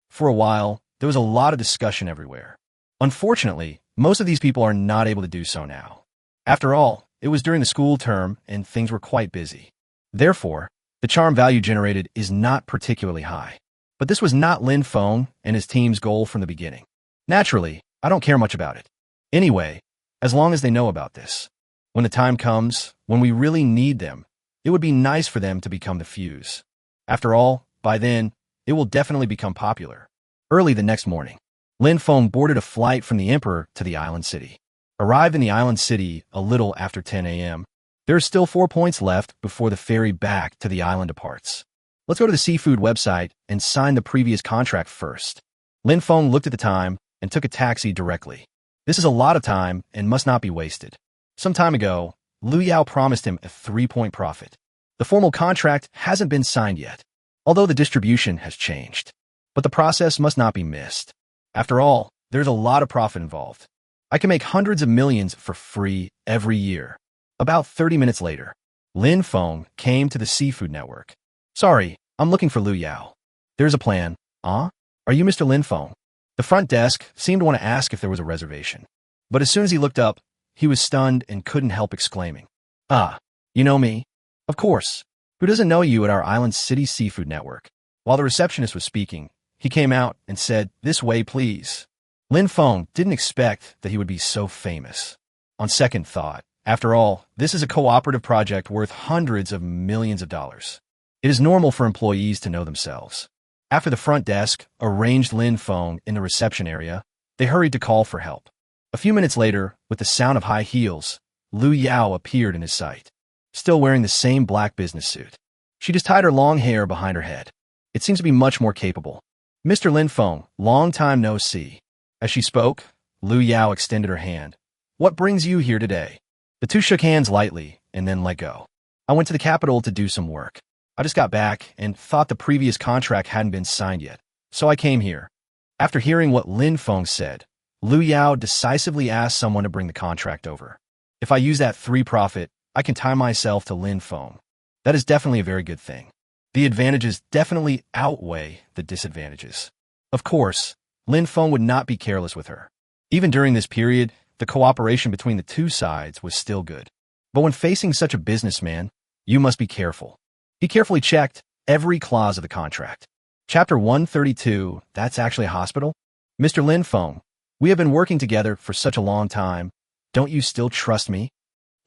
For a while, there was a lot of discussion everywhere. Unfortunately, most of these people are not able to do so now. After all, it was during the school term and things were quite busy. Therefore, the charm value generated is not particularly high. But this was not Lin Feng and his team's goal from the beginning. Naturally, I don't care much about it. Anyway, as long as they know about this. When the time comes, when we really need them, it would be nice for them to become the fuse. After all, by then, it will definitely become popular. Early the next morning, Lin Feng boarded a flight from the Emperor to the island city. Arrived in the island city a little after 10 a.m., there are still 4 points left before the ferry back to the island departs. Let's go to the seafood website and sign the previous contract first. Lin Feng looked at the time and took a taxi directly. This is a lot of time and must not be wasted. Some time ago, Lu Yao promised him a 3-point profit. The formal contract hasn't been signed yet, although the distribution has changed. But the process must not be missed. After all, there's a lot of profit involved. I can make hundreds of millions for free every year. About 30 minutes later, Lin Feng came to the seafood network. Sorry, I'm looking for Lu Yao. There's a plan. Are you Mr. Lin Feng? The front desk seemed to want to ask if there was a reservation. But as soon as he looked up, he was stunned and couldn't help exclaiming. You know me? Of course. Who doesn't know you at our island city seafood network? While the receptionist was speaking, he came out and said, "This way, please." Lin Feng didn't expect that he would be so famous. On second thought, after all, this is a cooperative project worth hundreds of millions of dollars. It is normal for employees to know themselves. After the front desk arranged Lin Feng in the reception area, they hurried to call for help. A few minutes later, with the sound of high heels, Lu Yao appeared in his sight, still wearing the same black business suit. She just tied her long hair behind her head. It seems to be much more capable. "Mr. Lin Feng, long time no see." As she spoke, Lu Yao extended her hand. "What brings you here today?" The two shook hands lightly and then let go. "I went to the capital to do some work. I just got back and thought the previous contract hadn't been signed yet, so I came here." After hearing what Lin Feng said, Lu Yao decisively asked someone to bring the contract over. "If I use that 3 profit, I can tie myself to Lin Feng. That is definitely a very good thing. The advantages definitely outweigh the disadvantages." Of course, Lin Feng would not be careless with her. Even during this period, the cooperation between the two sides was still good. But when facing such a businessman, you must be careful. He carefully checked every clause of the contract. Chapter 132, that's actually a hospital? "Mr. Lin Feng, we have been working together for such a long time. Don't you still trust me?"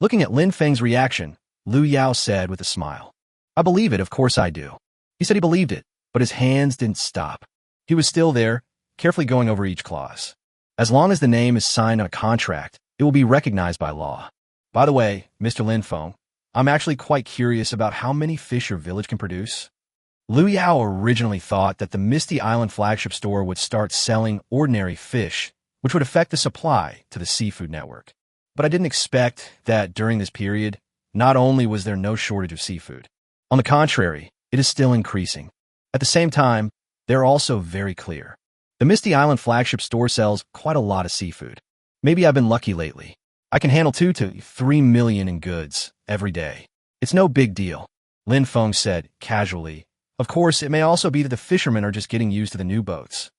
Looking at Lin Feng's reaction, Lu Yao said with a smile, "I believe it, of course I do." He said he believed it, but his hands didn't stop. He was still there, carefully going over each clause. As long as the name is signed on a contract, it will be recognized by law. By the way, Mr. Lin Feng, I'm actually quite curious about how many fish your village can produce. Lu Yao originally thought that the Misty Island flagship store would start selling ordinary fish, which would affect the supply to the seafood network. But I didn't expect that during this period, not only was there no shortage of seafood. On the contrary, it is still increasing. At the same time, they're also very clear. The Misty Island flagship store sells quite a lot of seafood. Maybe I've been lucky lately. I can handle 2 to 3 million in goods every day. It's no big deal, Lin Feng said casually. Of course, it may also be that the fishermen are just getting used to the new boats.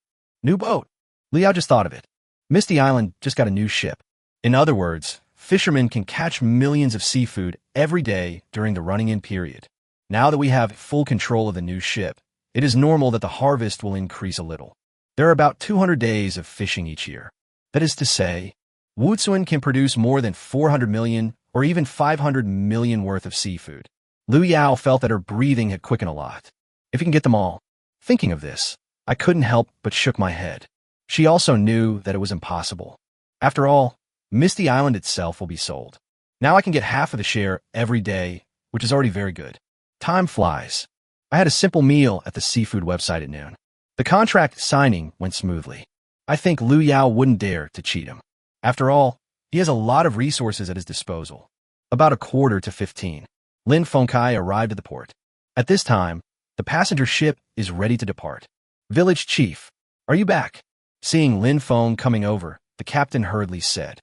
New boat? Liao just thought of it. Misty Island just got a new ship. In other words, fishermen can catch millions of seafood every day during the running-in period. Now that we have full control of the new ship, it is normal that the harvest will increase a little. There are about 200 days of fishing each year. That is to say, Wutsuan can produce more than 400 million or even 500 million worth of seafood. Lu Yao felt that her breathing had quickened a lot. If you can get them all. Thinking of this, I couldn't help but shook my head. She also knew that it was impossible. After all, Misty Island itself will be sold. Now I can get half of the share every day, which is already very good. Time flies. I had a simple meal at the seafood website at noon. The contract signing went smoothly. I think Lu Yao wouldn't dare to cheat him. After all, he has a lot of resources at his disposal. About 15:15, Lin Fengkai arrived at the port. At this time, The passenger ship is ready to depart. Village chief, are you back? Seeing Lin Feng coming over, the captain hurriedly said,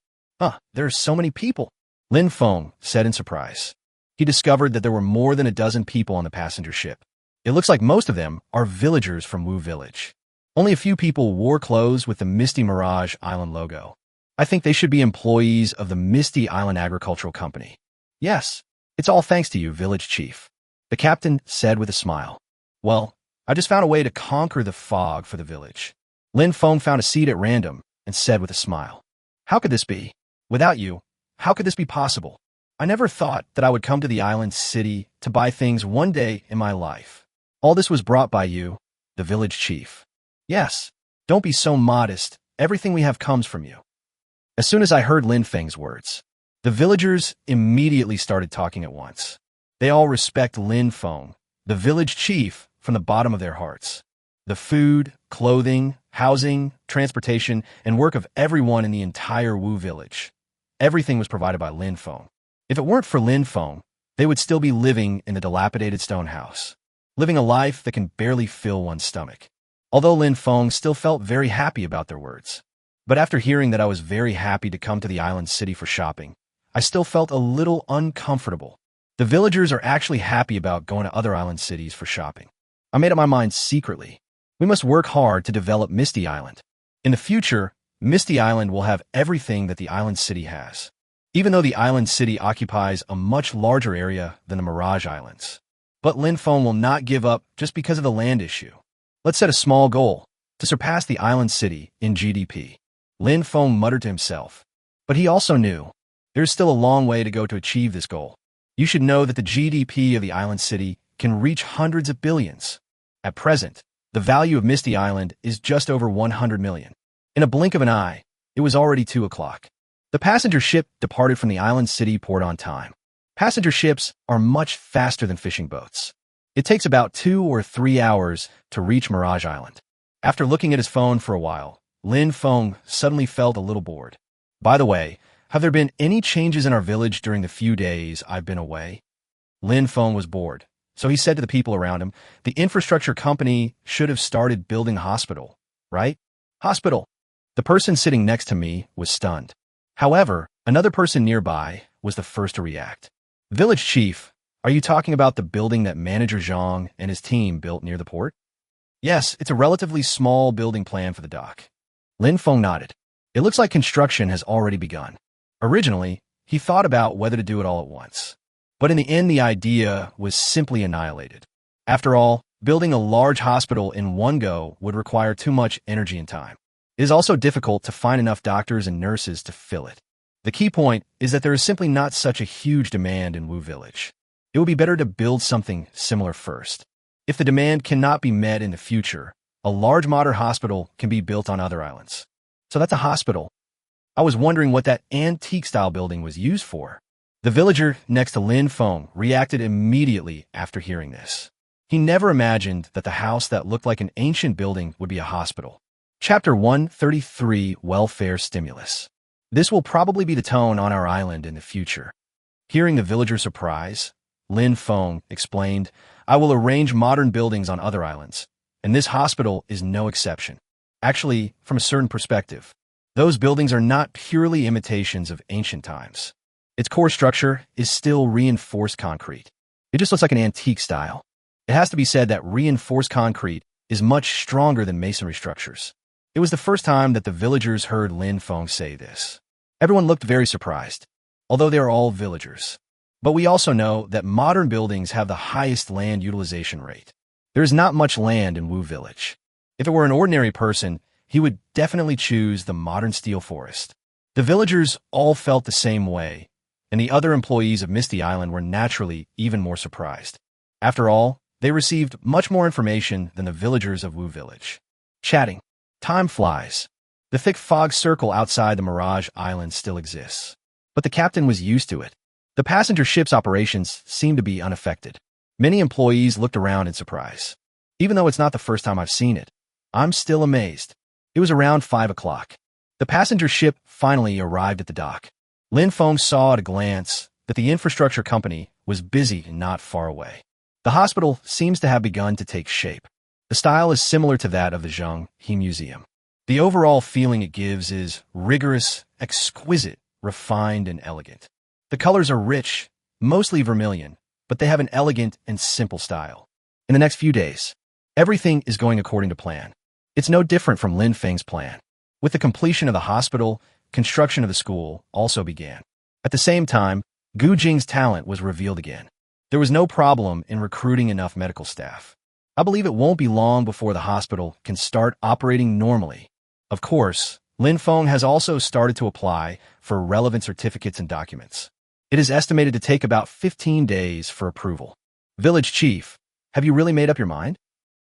there are so many people. Lin Feng said in surprise. He discovered that there were more than a dozen people on the passenger ship. It looks like most of them are villagers from Wu Village. Only a few people wore clothes with the Misty Mirage Island logo. I think they should be employees of the Misty Island Agricultural Company. Yes, it's all thanks to you, village chief. The captain said with a smile. Well, I just found a way to conquer the fog for the village. Lin Feng found a seat at random and said with a smile. How could this be? Without you, how could this be possible? I never thought that I would come to the island city to buy things one day in my life. All this was brought by you, the village chief. Yes, don't be so modest. Everything we have comes from you. As soon as I heard Lin Feng's words, the villagers immediately started talking at once. They all respect Lin Feng, the village chief, from the bottom of their hearts. The food, clothing, housing, transportation, and work of everyone in the entire Wu village. Everything was provided by Lin Feng. If it weren't for Lin Feng, they would still be living in the dilapidated stone house, living a life that can barely fill one's stomach. Although Lin Feng still felt very happy about their words. But after hearing that I was very happy to come to the island city for shopping, I still felt a little uncomfortable. The villagers are actually happy about going to other island cities for shopping. I made up my mind secretly. We must work hard to develop Misty Island. In the future, Misty Island will have everything that the island city has, even though the island city occupies a much larger area than the Mirage Islands. But Lin Feng will not give up just because of the land issue. Let's set a small goal to surpass the island city in GDP. Lin Feng muttered to himself. But he also knew there's still a long way to go to achieve this goal. You should know that the GDP of the island city can reach hundreds of billions. At present, the value of Misty Island is just over 100 million. In a blink of an eye, it was already 2 o'clock. The passenger ship departed from the island city port on time. Passenger ships are much faster than fishing boats. It takes about 2 or 3 hours to reach Mirage Island. After looking at his phone for a while, Lin Feng suddenly felt a little bored. By the way, have there been any changes in our village during the few days I've been away? Lin Feng was bored, so he said to the people around him, the infrastructure company should have started building a hospital, right? Hospital. The person sitting next to me was stunned. However, another person nearby was the first to react. Village chief, are you talking about the building that Manager Zhang and his team built near the port? Yes, it's a relatively small building plan for the dock. Lin Feng nodded. It looks like construction has already begun. Originally, he thought about whether to do it all at once. But in the end, the idea was simply annihilated. After all, building a large hospital in one go would require too much energy and time. It is also difficult to find enough doctors and nurses to fill it. The key point is that there is simply not such a huge demand in Wu Village. It would be better to build something similar first. If the demand cannot be met in the future, a large modern hospital can be built on other islands. So that's a hospital. I was wondering what that antique-style building was used for. The villager next to Lin Feng reacted immediately after hearing this. He never imagined that the house that looked like an ancient building would be a hospital. Chapter 133, Welfare Stimulus. This will probably be the tone on our island in the future. Hearing the villager's surprise, Lin Feng explained, I will arrange modern buildings on other islands, and this hospital is no exception. Actually, from a certain perspective, those buildings are not purely imitations of ancient times. Its core structure is still reinforced concrete. It just looks like an antique style. It has to be said that reinforced concrete is much stronger than masonry structures. It was the first time that the villagers heard Lin Feng say this. Everyone looked very surprised, although they are all villagers. But we also know that modern buildings have the highest land utilization rate. There is not much land in Wu Village. If it were an ordinary person, he would definitely choose the modern steel forest. The villagers all felt the same way, and the other employees of Misty Island were naturally even more surprised. After all, they received much more information than the villagers of Wu Village. Chatting. Time flies. The thick fog circle outside the Mirage Island still exists. But the captain was used to it. The passenger ship's operations seemed to be unaffected. Many employees looked around in surprise. Even though it's not the first time I've seen it, I'm still amazed. It was around 5 o'clock. The passenger ship finally arrived at the dock. Lin Feng saw at a glance that the infrastructure company was busy and not far away. The hospital seems to have begun to take shape. The style is similar to that of the Zhenghe Museum. The overall feeling it gives is rigorous, exquisite, refined, and elegant. The colors are rich, mostly vermilion, but they have an elegant and simple style. In the next few days, everything is going according to plan. It's no different from Lin Feng's plan. With the completion of the hospital, construction of the school also began. At the same time, Gu Jing's talent was revealed again. There was no problem in recruiting enough medical staff. I believe it won't be long before the hospital can start operating normally. Of course, Lin Feng has also started to apply for relevant certificates and documents. It is estimated to take about 15 days for approval. Village Chief, have you really made up your mind?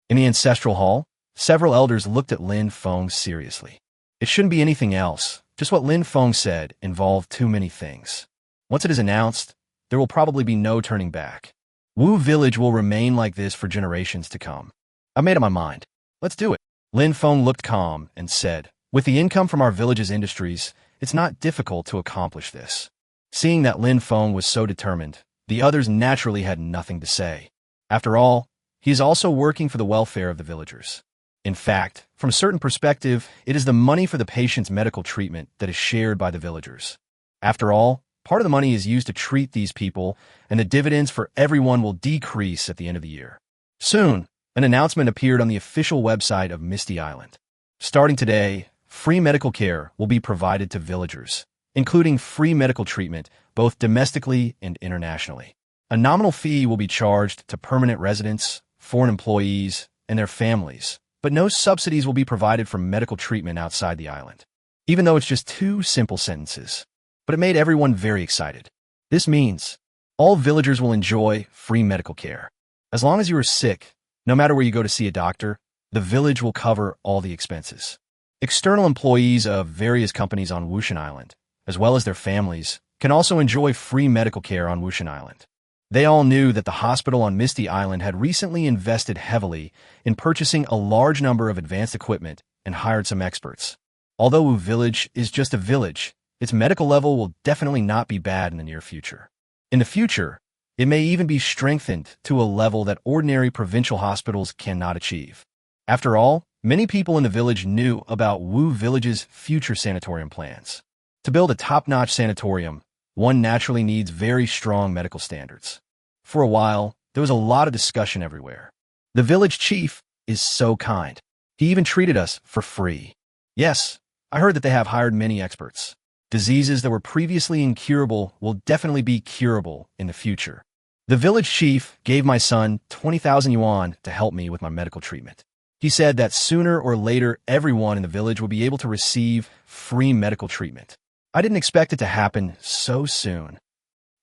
In the ancestral hall, several elders looked at Lin Feng seriously. It shouldn't be anything else. Just what Lin Feng said involved too many things. Once it is announced, there will probably be no turning back. Wu Village will remain like this for generations to come. I made up my mind. Let's do it. Lin Feng looked calm and said, with the income from our village's industries, it's not difficult to accomplish this. Seeing that Lin Feng was so determined, the others naturally had nothing to say. After all, he is also working for the welfare of the villagers. In fact, from a certain perspective, it is the money for the patient's medical treatment that is shared by the villagers. After all, part of the money is used to treat these people, and the dividends for everyone will decrease at the end of the year. Soon, an announcement appeared on the official website of Misty Island. Starting today, free medical care will be provided to villagers, including free medical treatment both domestically and internationally. A nominal fee will be charged to permanent residents, foreign employees, and their families, but no subsidies will be provided for medical treatment outside the island. Even though it's just 2 simple sentences, but it made everyone very excited. This means all villagers will enjoy free medical care. As long as you are sick, no matter where you go to see a doctor, the village will cover all the expenses. External employees of various companies on Wushan Island, as well as their families, can also enjoy free medical care on Wushan Island. They all knew that the hospital on Misty Island had recently invested heavily in purchasing a large number of advanced equipment and hired some experts. Although Wu Village is just a village, its medical level will definitely not be bad in the near future. In the future, it may even be strengthened to a level that ordinary provincial hospitals cannot achieve. After all, many people in the village knew about Wu Village's future sanatorium plans. To build a top-notch sanatorium, one naturally needs very strong medical standards. For a while, there was a lot of discussion everywhere. The village chief is so kind. He even treated us for free. Yes, I heard that they have hired many experts. Diseases that were previously incurable will definitely be curable in the future. The village chief gave my son 20,000 yuan to help me with my medical treatment. He said that sooner or later everyone in the village will be able to receive free medical treatment. I didn't expect it to happen so soon.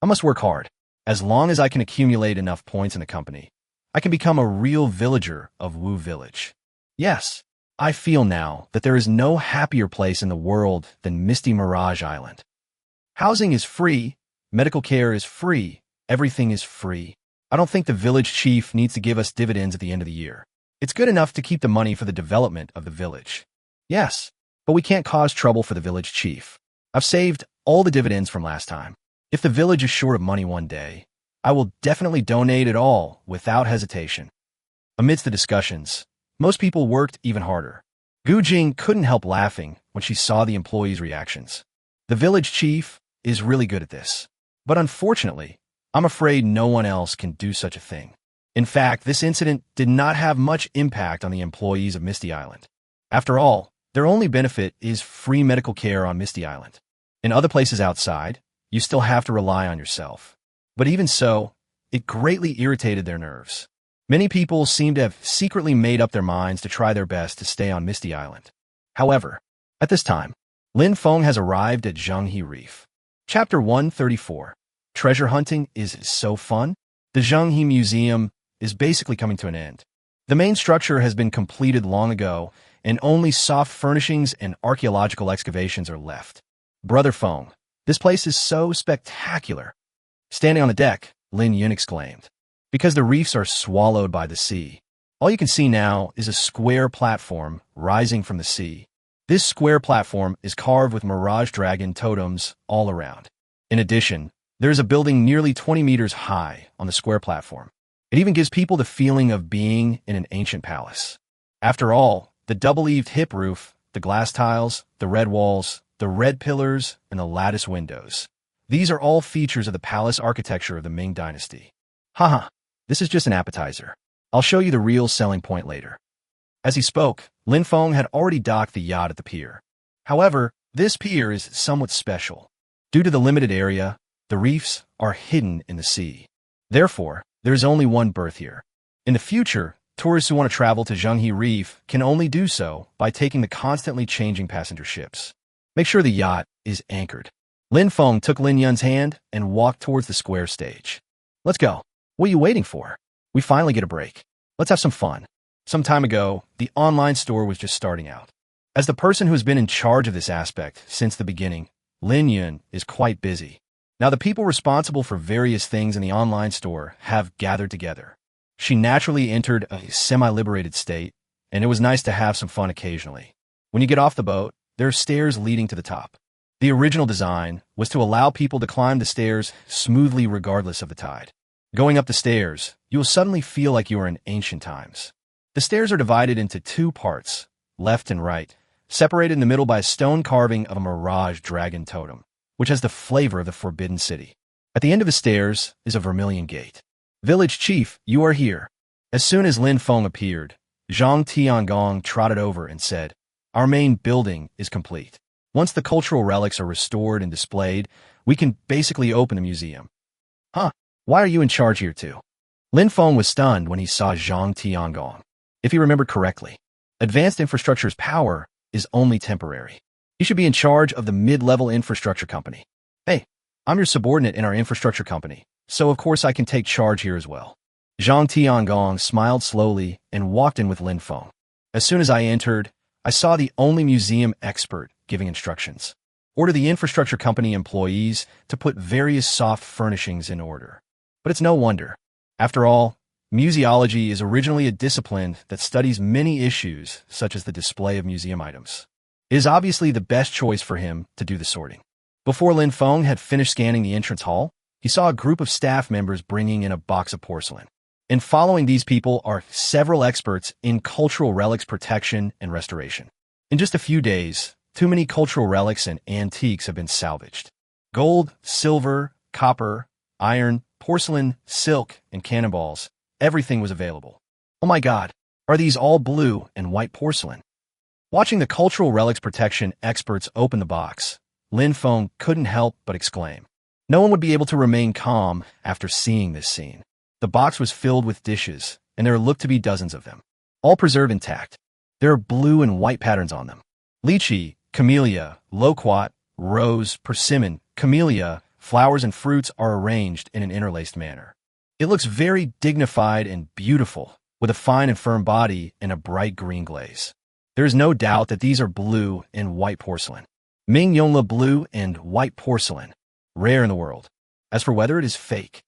I must work hard. As long as I can accumulate enough points in the company, I can become a real villager of Wu Village. Yes, I feel now that there is no happier place in the world than Misty Mirage Island. Housing is free, medical care is free, everything is free. I don't think the village chief needs to give us dividends at the end of the year. It's good enough to keep the money for the development of the village. Yes, but we can't cause trouble for the village chief. I've saved all the dividends from last time. If the village is short of money one day, I will definitely donate it all without hesitation. Amidst the discussions, most people worked even harder. Gu Jing couldn't help laughing when she saw the employees' reactions. The village chief is really good at this. But unfortunately, I'm afraid no one else can do such a thing. In fact, this incident did not have much impact on the employees of Misty Island. After all, their only benefit is free medical care on Misty Island. In other places outside, you still have to rely on yourself. But even so, it greatly irritated their nerves. Many people seem to have secretly made up their minds to try their best to stay on Misty Island. However, at this time, Lin Feng has arrived at Zhenghe Reef. Chapter 134. Treasure hunting is so fun. The Zhenghe Museum is basically coming to an end. The main structure has been completed long ago, and only soft furnishings and archaeological excavations are left. Brother Feng, this place is so spectacular. Standing on the deck, Lin Yun exclaimed. Because the reefs are swallowed by the sea, all you can see now is a square platform rising from the sea. This square platform is carved with mirage dragon totems all around. In addition, there is a building nearly 20 meters high on the square platform. It even gives people the feeling of being in an ancient palace. After all, the double-eaved hip roof, the glass tiles, the red walls, the red pillars, and the lattice windows. These are all features of the palace architecture of the Ming Dynasty. Haha, this is just an appetizer. I'll show you the real selling point later. As he spoke, Lin Feng had already docked the yacht at the pier. However, this pier is somewhat special. Due to the limited area, the reefs are hidden in the sea. Therefore, there is only one berth here. In the future, tourists who want to travel to Zhenghe Reef can only do so by taking the constantly changing passenger ships. Make sure the yacht is anchored. Lin Feng took Lin Yun's hand and walked towards the square stage. Let's go. What are you waiting for? We finally get a break. Let's have some fun. Some time ago, the online store was just starting out. As the person who has been in charge of this aspect since the beginning, Lin Yun is quite busy. Now the people responsible for various things in the online store have gathered together. She naturally entered a semi-liberated state, and it was nice to have some fun occasionally. When you get off the boat, there are stairs leading to the top. The original design was to allow people to climb the stairs smoothly regardless of the tide. Going up the stairs, you will suddenly feel like you are in ancient times. The stairs are divided into two parts, left and right, separated in the middle by a stone carving of a mirage dragon totem, which has the flavor of the Forbidden City. At the end of the stairs is a vermilion gate. Village chief, you are here. As soon as Lin Feng appeared, Zhang Tiangong trotted over and said, our main building is complete. Once the cultural relics are restored and displayed, we can basically open the museum. Huh, why are you in charge here too? Lin Feng was stunned when he saw Zhang Tiangong. If he remembered correctly, advanced infrastructure's power is only temporary. You should be in charge of the mid-level infrastructure company. Hey, I'm your subordinate in our infrastructure company, so of course I can take charge here as well. Zhang Tiangong smiled slowly and walked in with Lin Feng. As soon as I entered, I saw the only museum expert giving instructions. Order the infrastructure company employees to put various soft furnishings in order. But it's no wonder. After all, museology is originally a discipline that studies many issues, such as the display of museum items. It is obviously the best choice for him to do the sorting. Before Lin Feng had finished scanning the entrance hall, he saw a group of staff members bringing in a box of porcelain. And following these people are several experts in cultural relics protection and restoration. In just a few days, too many cultural relics and antiques have been salvaged. Gold, silver, copper, iron, porcelain, silk, and cannonballs, everything was available. Oh my God, are these all blue and white porcelain? Watching the cultural relics protection experts open the box, Lin Feng couldn't help but exclaim. No one would be able to remain calm after seeing this scene. The box was filled with dishes, and there looked to be dozens of them, all preserved intact. There are blue and white patterns on them. Lychee, camellia, loquat, rose, persimmon, camellia, flowers and fruits are arranged in an interlaced manner. It looks very dignified and beautiful, with a fine and firm body and a bright green glaze. There is no doubt that these are blue and white porcelain. Ming Yongla blue and white porcelain, rare in the world. As for whether it is fake,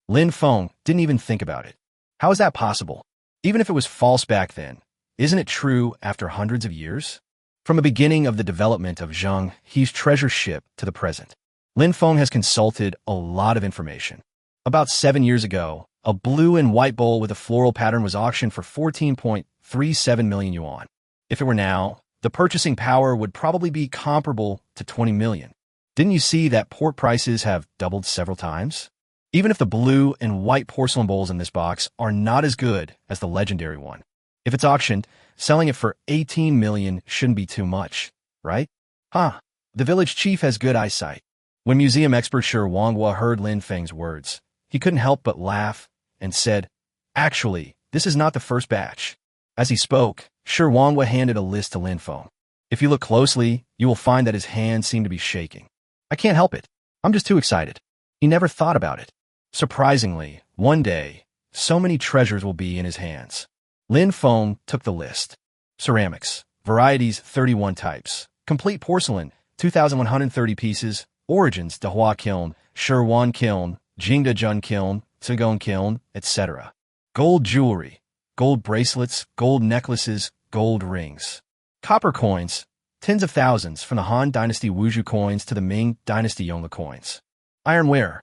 Lin Feng didn't even think about it. How is that possible? Even if it was false back then, isn't it true after hundreds of years? From the beginning of the development of Zhenghe's treasure ship to the present, Lin Feng has consulted a lot of information. About 7 years ago, a blue and white bowl with a floral pattern was auctioned for 14.37 million yuan. If it were now, the purchasing power would probably be comparable to 20 million. Didn't you see that port prices have doubled several times? Even if the blue and white porcelain bowls in this box are not as good as the legendary one, if it's auctioned, selling it for 18 million shouldn't be too much, right? Huh, the village chief has good eyesight. When museum expert Shi Wanghua heard Lin Feng's words, he couldn't help but laugh and said, actually, this is not the first batch. As he spoke, Shi Wanghua handed a list to Lin Feng. If you look closely, you will find that his hands seem to be shaking. I can't help it. I'm just too excited. He never thought about it. Surprisingly, one day, so many treasures will be in his hands. Lin Feng took the list. Ceramics, varieties 31 types, complete porcelain, 2,130 pieces, origins Dahua kiln, Shirwan kiln, Jingdajun kiln, Tsigong kiln, etc. Gold jewelry, gold bracelets, gold necklaces, gold rings. Copper coins, tens of thousands from the Han Dynasty Wuzhou coins to the Ming Dynasty Yongla coins. Ironware.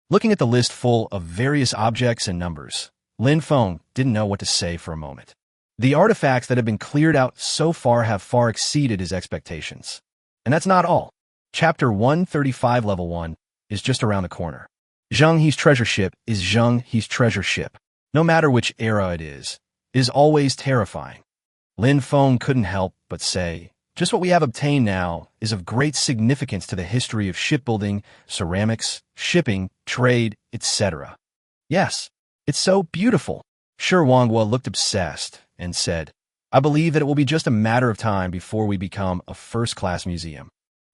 Looking at the list full of various objects and numbers, Lin Feng didn't know what to say for a moment. The artifacts that have been cleared out so far have far exceeded his expectations. And that's not all. Chapter 135 Level 1 is just around the corner. Zheng He's treasure ship is Zheng He's treasure ship. No matter which era it is always terrifying. Lin Feng couldn't help but say, just what we have obtained now is of great significance to the history of shipbuilding, ceramics, shipping, trade, etc. Yes, it's so beautiful. Shi Wanghua looked obsessed and said, I believe that it will be just a matter of time before we become a first-class museum.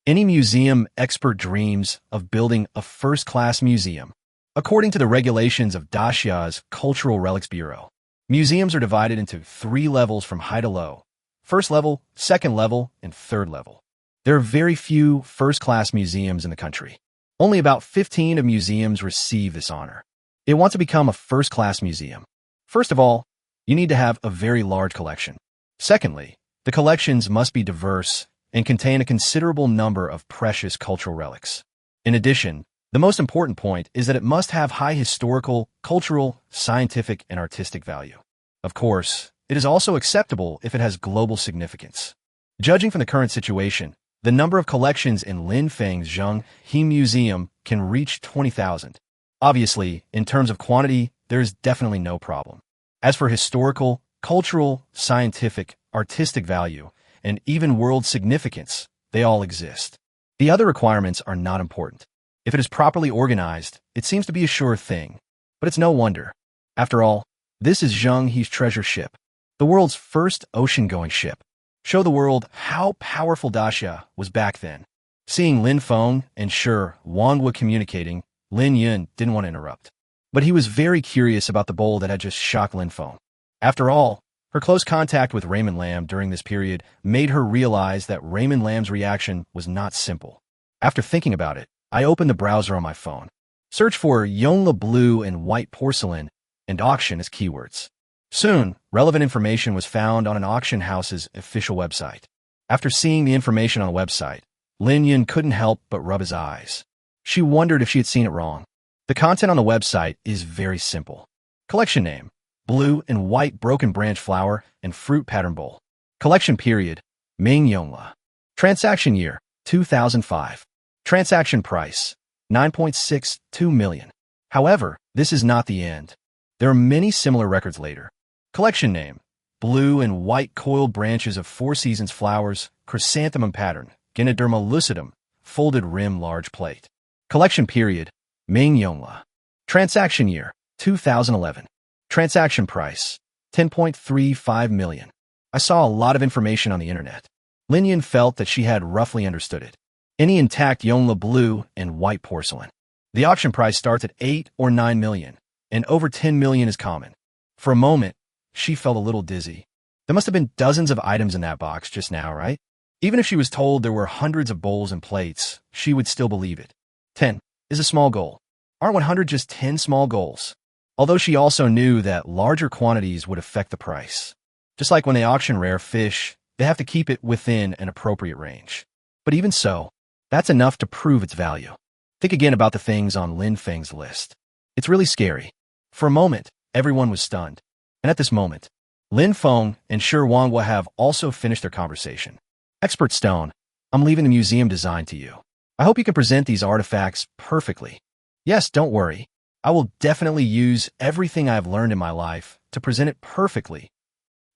Any museum expert dreams of building a first-class museum. According to the regulations of Daxia's Cultural Relics Bureau, museums are divided into 3 levels from high to low: first level, second level, and third level. There are very few first-class museums in the country. Only about 15 of museums receive this honor. It wants to become a first-class museum. First of all, you need to have a very large collection. Secondly, the collections must be diverse and contain a considerable number of precious cultural relics. In addition, the most important point is that it must have high historical, cultural, scientific, and artistic value. Of course, it is also acceptable if it has global significance. Judging from the current situation, the number of collections in Lin Feng's Zheng He Museum can reach 20,000. Obviously, in terms of quantity, there is definitely no problem. As for historical, cultural, scientific, artistic value, and even world significance, they all exist. The other requirements are not important. If it is properly organized, it seems to be a sure thing. But it's no wonder. After all, this is Zheng He's treasure ship, the world's first ocean-going ship. Show the world how powerful Daxia was back then. Seeing Lin Feng and Shi Wanghua communicating, Lin Yun didn't want to interrupt. But he was very curious about the bowl that had just shocked Lin Feng. After all, her close contact with Raymond Lam during this period made her realize that Raymond Lam's reaction was not simple. After thinking about it, I opened the browser on my phone. Search for Yongle blue and white porcelain and auction as keywords. Soon, relevant information was found on an auction house's official website. After seeing the information on the website, Lin Yun couldn't help but rub his eyes. She wondered if she had seen it wrong. The content on the website is very simple. Collection name: blue and white broken branch flower and fruit pattern bowl. Collection period: Ming Yongle. Transaction year: 2005. Transaction price: 9.62 million. However, this is not the end. There are many similar records later. Collection name: blue and white coiled branches of Four Seasons flowers, chrysanthemum pattern, Gynoderma lucidum, folded rim large plate. Collection period: Ming Yongle. Transaction year: 2011. Transaction price: 10.35 million. I saw a lot of information on the internet. Lin Yun felt that she had roughly understood it. Any intact Yongle blue and white porcelain. The auction price starts at 8 or 9 million, and over 10 million is common. For a moment, she felt a little dizzy. There must have been dozens of items in that box just now, right? Even if she was told there were hundreds of bowls and plates, she would still believe it. 10 is a small goal. Aren't 100 just 10 small goals? Although she also knew that larger quantities would affect the price. Just like when they auction rare fish, they have to keep it within an appropriate range. But even so, that's enough to prove its value. Think again about the things on Lin Feng's list. It's really scary. For a moment, everyone was stunned. And at this moment, Lin Feng and Shi Wanghua have also finished their conversation. Expert Stone, I'm leaving the museum design to you. I hope you can present these artifacts perfectly. Yes, don't worry. I will definitely use everything I have learned in my life to present it perfectly.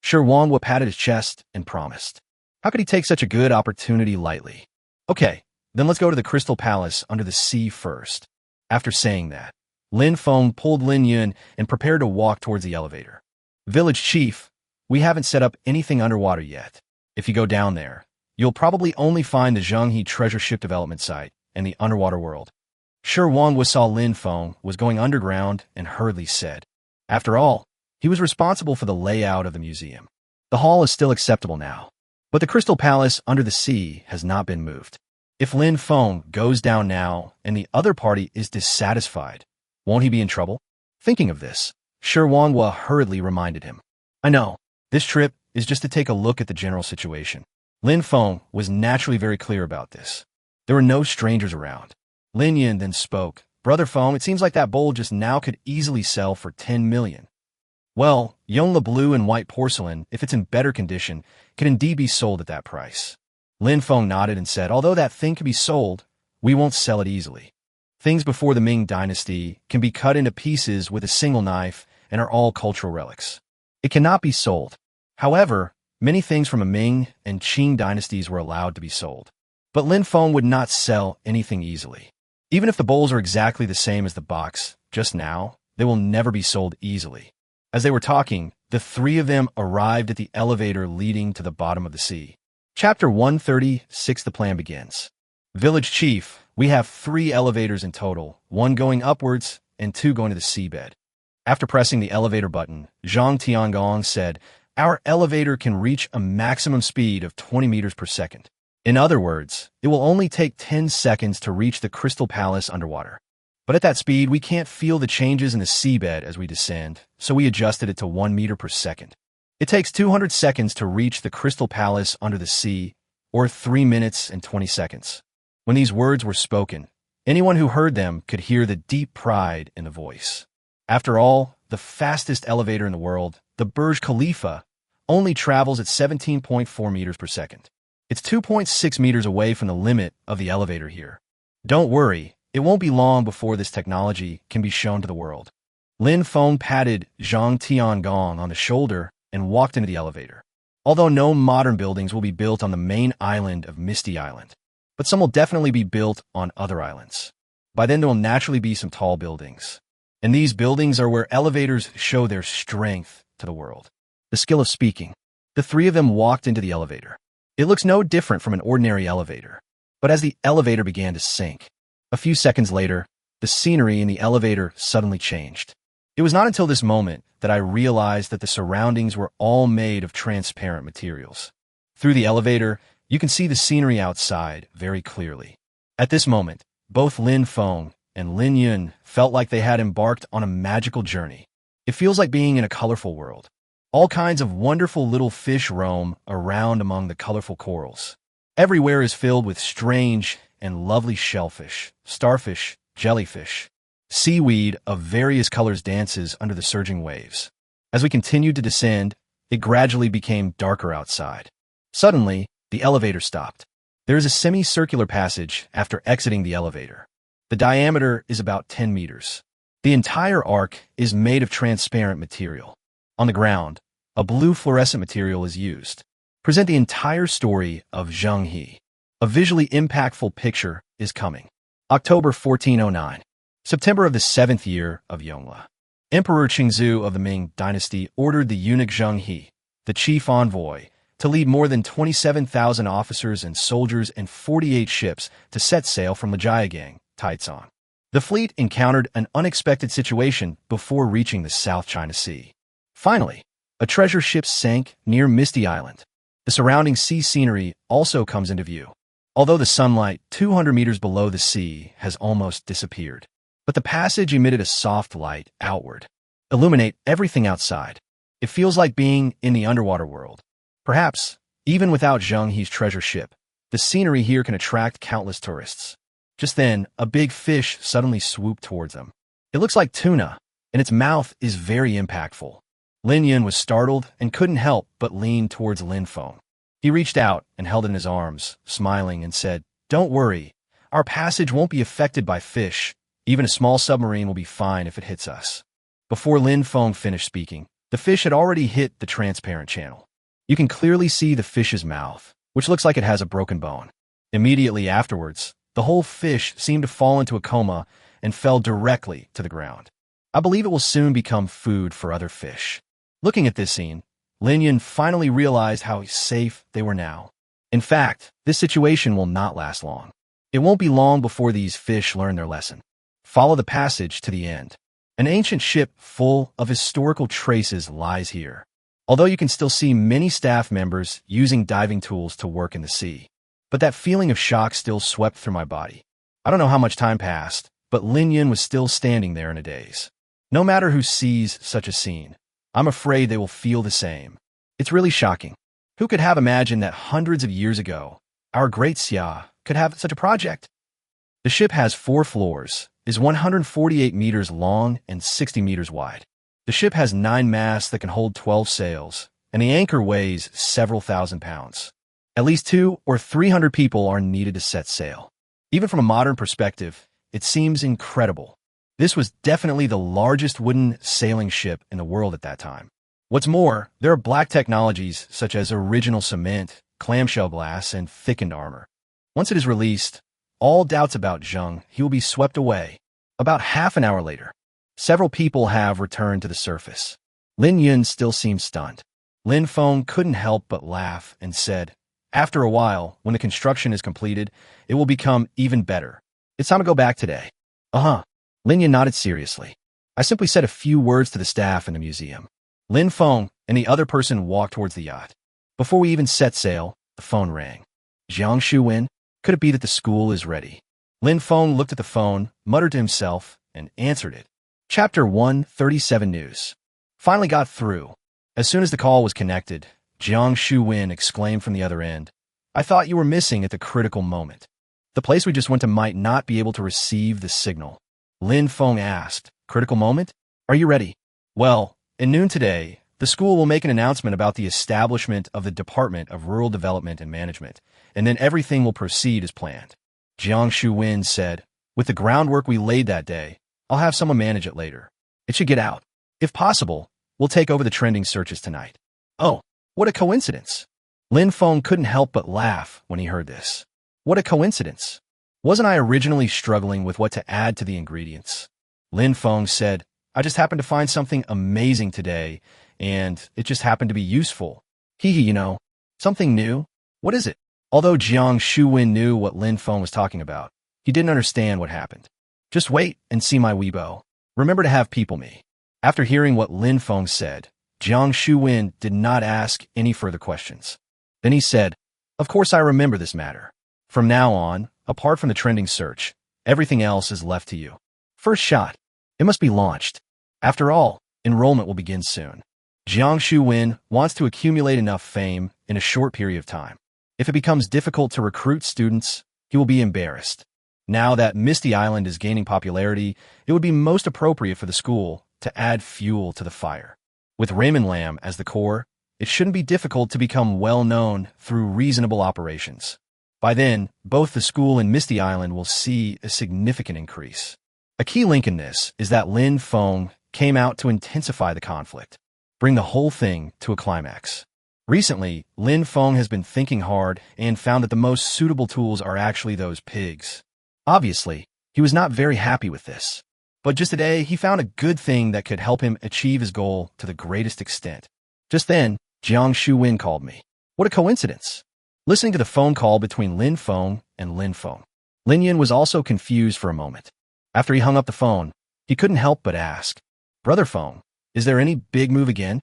Shi Wanghua patted his chest and promised. How could he take such a good opportunity lightly? Okay, then let's go to the Crystal Palace under the sea first. After saying that, Lin Feng pulled Lin Yun and prepared to walk towards the elevator. Village Chief, we haven't set up anything underwater yet. If you go down there, you'll probably only find the Zheng He treasure ship development site and the underwater world. Shi Wanghua saw Lin Feng was going underground and hurriedly said, after all, he was responsible for the layout of the museum. The hall is still acceptable now, but the Crystal Palace under the sea has not been moved. If Lin Feng goes down now and the other party is dissatisfied, won't he be in trouble? Thinking of this, Shi Wanghua hurriedly reminded him. I know, this trip is just to take a look at the general situation. Lin Feng was naturally very clear about this. There were no strangers around. Lin Yun then spoke. Brother Feng, it seems like that bowl just now could easily sell for 10 million. Well, Yongle blue and white porcelain, if it's in better condition, can indeed be sold at that price. Lin Feng nodded and said, although that thing can be sold, we won't sell it easily. Things before the Ming dynasty can be cut into pieces with a single knife and are all cultural relics. It cannot be sold. However, many things from a Ming and Qing dynasties were allowed to be sold. But Lin Feng would not sell anything easily. Even if the bowls are exactly the same as the box just now, they will never be sold easily. As they were talking, the three of them arrived at the elevator leading to the bottom of the sea. Chapter 136, the plan begins. Village Chief, we have 3 elevators in total, 1 going upwards and 2 going to the seabed. After pressing the elevator button, Zhang Tiangong said, our elevator can reach a maximum speed of 20 meters per second. In other words, it will only take 10 seconds to reach the Crystal Palace underwater. But at that speed, we can't feel the changes in the seabed as we descend, so we adjusted it to 1 meter per second. It takes 200 seconds to reach the Crystal Palace under the sea, or 3 minutes and 20 seconds. When these words were spoken, anyone who heard them could hear the deep pride in the voice. After all, the fastest elevator in the world, the Burj Khalifa, only travels at 17.4 meters per second. It's 2.6 meters away from the limit of the elevator here. Don't worry, it won't be long before this technology can be shown to the world. Lin Feng patted Zhang Tiangong on the shoulder and walked into the elevator. Although no modern buildings will be built on the main island of Misty Island, but some will definitely be built on other islands. By then there will naturally be some tall buildings. And these buildings are where elevators show their strength to the world. The skill of speaking. The 3 of them walked into the elevator. It looks no different from an ordinary elevator. But as the elevator began to sink, a few seconds later, the scenery in the elevator suddenly changed. It was not until this moment that I realized that the surroundings were all made of transparent materials. Through the elevator, you can see the scenery outside very clearly. At this moment, both Lin Feng and Lin Yun felt like they had embarked on a magical journey. It feels like being in a colorful world. All kinds of wonderful little fish roam around among the colorful corals. Everywhere is filled with strange and lovely shellfish, starfish, jellyfish. Seaweed of various colors dances under the surging waves. As we continued to descend, it gradually became darker outside. Suddenly, the elevator stopped. There is a semicircular passage after exiting the elevator. The diameter is about 10 meters. The entire arc is made of transparent material. On the ground, a blue fluorescent material is used. Present the entire story of Zhenghe. A visually impactful picture is coming. October 1409. September of the 7th year of Yongle. Emperor Qingzu of the Ming dynasty ordered the eunuch Zhenghe, the chief envoy, to lead more than 27,000 officers and soldiers and 48 ships to set sail from Lijiagang, Taicang. The fleet encountered an unexpected situation before reaching the South China Sea. Finally, a treasure ship sank near Misty Island. The surrounding sea scenery also comes into view. Although the sunlight 200 meters below the sea has almost disappeared, but the passage emitted a soft light outward, illuminate everything outside. It feels like being in the underwater world. Perhaps, even without Zhenghe's treasure ship, the scenery here can attract countless tourists. Just then, a big fish suddenly swooped towards them. It looks like tuna, and its mouth is very impactful. Lin Yun was startled and couldn't help but lean towards Lin Feng. He reached out and held it in his arms, smiling, and said, "Don't worry, our passage won't be affected by fish. Even a small submarine will be fine if it hits us." Before Lin Feng finished speaking, the fish had already hit the transparent channel. You can clearly see the fish's mouth, which looks like it has a broken bone. Immediately afterwards, the whole fish seemed to fall into a coma and fell directly to the ground. I believe it will soon become food for other fish. Looking at this scene, Lin Yun finally realized how safe they were now. In fact, this situation will not last long. It won't be long before these fish learn their lesson. Follow the passage to the end. An ancient ship full of historical traces lies here. Although you can still see many staff members using diving tools to work in the sea. But that feeling of shock still swept through my body. I don't know how much time passed, but Lin Yun was still standing there in a daze. No matter who sees such a scene, I'm afraid they will feel the same. It's really shocking. Who could have imagined that hundreds of years ago, our great Xia could have such a project? The ship has 4 floors, is 148 meters long and 60 meters wide. The ship has 9 masts that can hold 12 sails, and the anchor weighs several thousand pounds. At least 200 or 300 people are needed to set sail. Even from a modern perspective, it seems incredible. This was definitely the largest wooden sailing ship in the world at that time. What's more, there are black technologies such as original cement, clamshell glass, and thickened armor. Once it is released, all doubts about Zheng, he will be swept away. About half an hour later, several people have returned to the surface. Lin Yun still seemed stunned. Lin Feng couldn't help but laugh and said, "After a while, when the construction is completed, it will become even better. It's time to go back today." "Uh-huh." Lin Yun nodded seriously. "I simply said a few words to the staff in the museum." Lin Feng and the other person walked towards the yacht. Before we even set sail, the phone rang. "Jiang Shuwen, could it be that the school is ready?" Lin Feng looked at the phone, muttered to himself, and answered it. Chapter 137 News. Finally got through. As soon as the call was connected, Jiang Shuwen exclaimed from the other end, "I thought you were missing at the critical moment. The place we just went to might not be able to receive the signal." Lin Feng asked, "Critical moment? Are you ready?" "Well, at noon today, the school will make an announcement about the establishment of the Department of Rural Development and Management, and then everything will proceed as planned." Jiang Shuwen said, "With the groundwork we laid that day, I'll have someone manage it later. It should get out. If possible, we'll take over the trending searches tonight." "Oh, what a coincidence." Lin Feng couldn't help but laugh when he heard this. What a coincidence. Wasn't I originally struggling with what to add to the ingredients? Lin Feng said, "I just happened to find something amazing today, and it just happened to be useful. Hee, something new. What is it?" Although Jiang Shuwen knew what Lin Feng was talking about, he didn't understand what happened. "Just wait and see my Weibo. Remember to have people me." After hearing what Lin Feng said, Jiang Shuwen did not ask any further questions. Then he said, "Of course I remember this matter. From now on, apart from the trending search, everything else is left to you. First shot. It must be launched. After all, enrollment will begin soon." Jiang Shuwen wants to accumulate enough fame in a short period of time. If it becomes difficult to recruit students, he will be embarrassed. Now that Misty Island is gaining popularity, it would be most appropriate for the school to add fuel to the fire. With Raymond Lam as the core, it shouldn't be difficult to become well-known through reasonable operations. By then, both the school and Misty Island will see a significant increase. A key link in this is that Lin Feng came out to intensify the conflict, bring the whole thing to a climax. Recently, Lin Feng has been thinking hard and found that the most suitable tools are actually those pigs. Obviously, he was not very happy with this. But just today, he found a good thing that could help him achieve his goal to the greatest extent. Just then, Jiang Shuwen called me. What a coincidence. Listening to the phone call between Lin Feng and Lin Feng, Lin Yun was also confused for a moment. After he hung up the phone, he couldn't help but ask, "Brother Feng, is there any big move again?"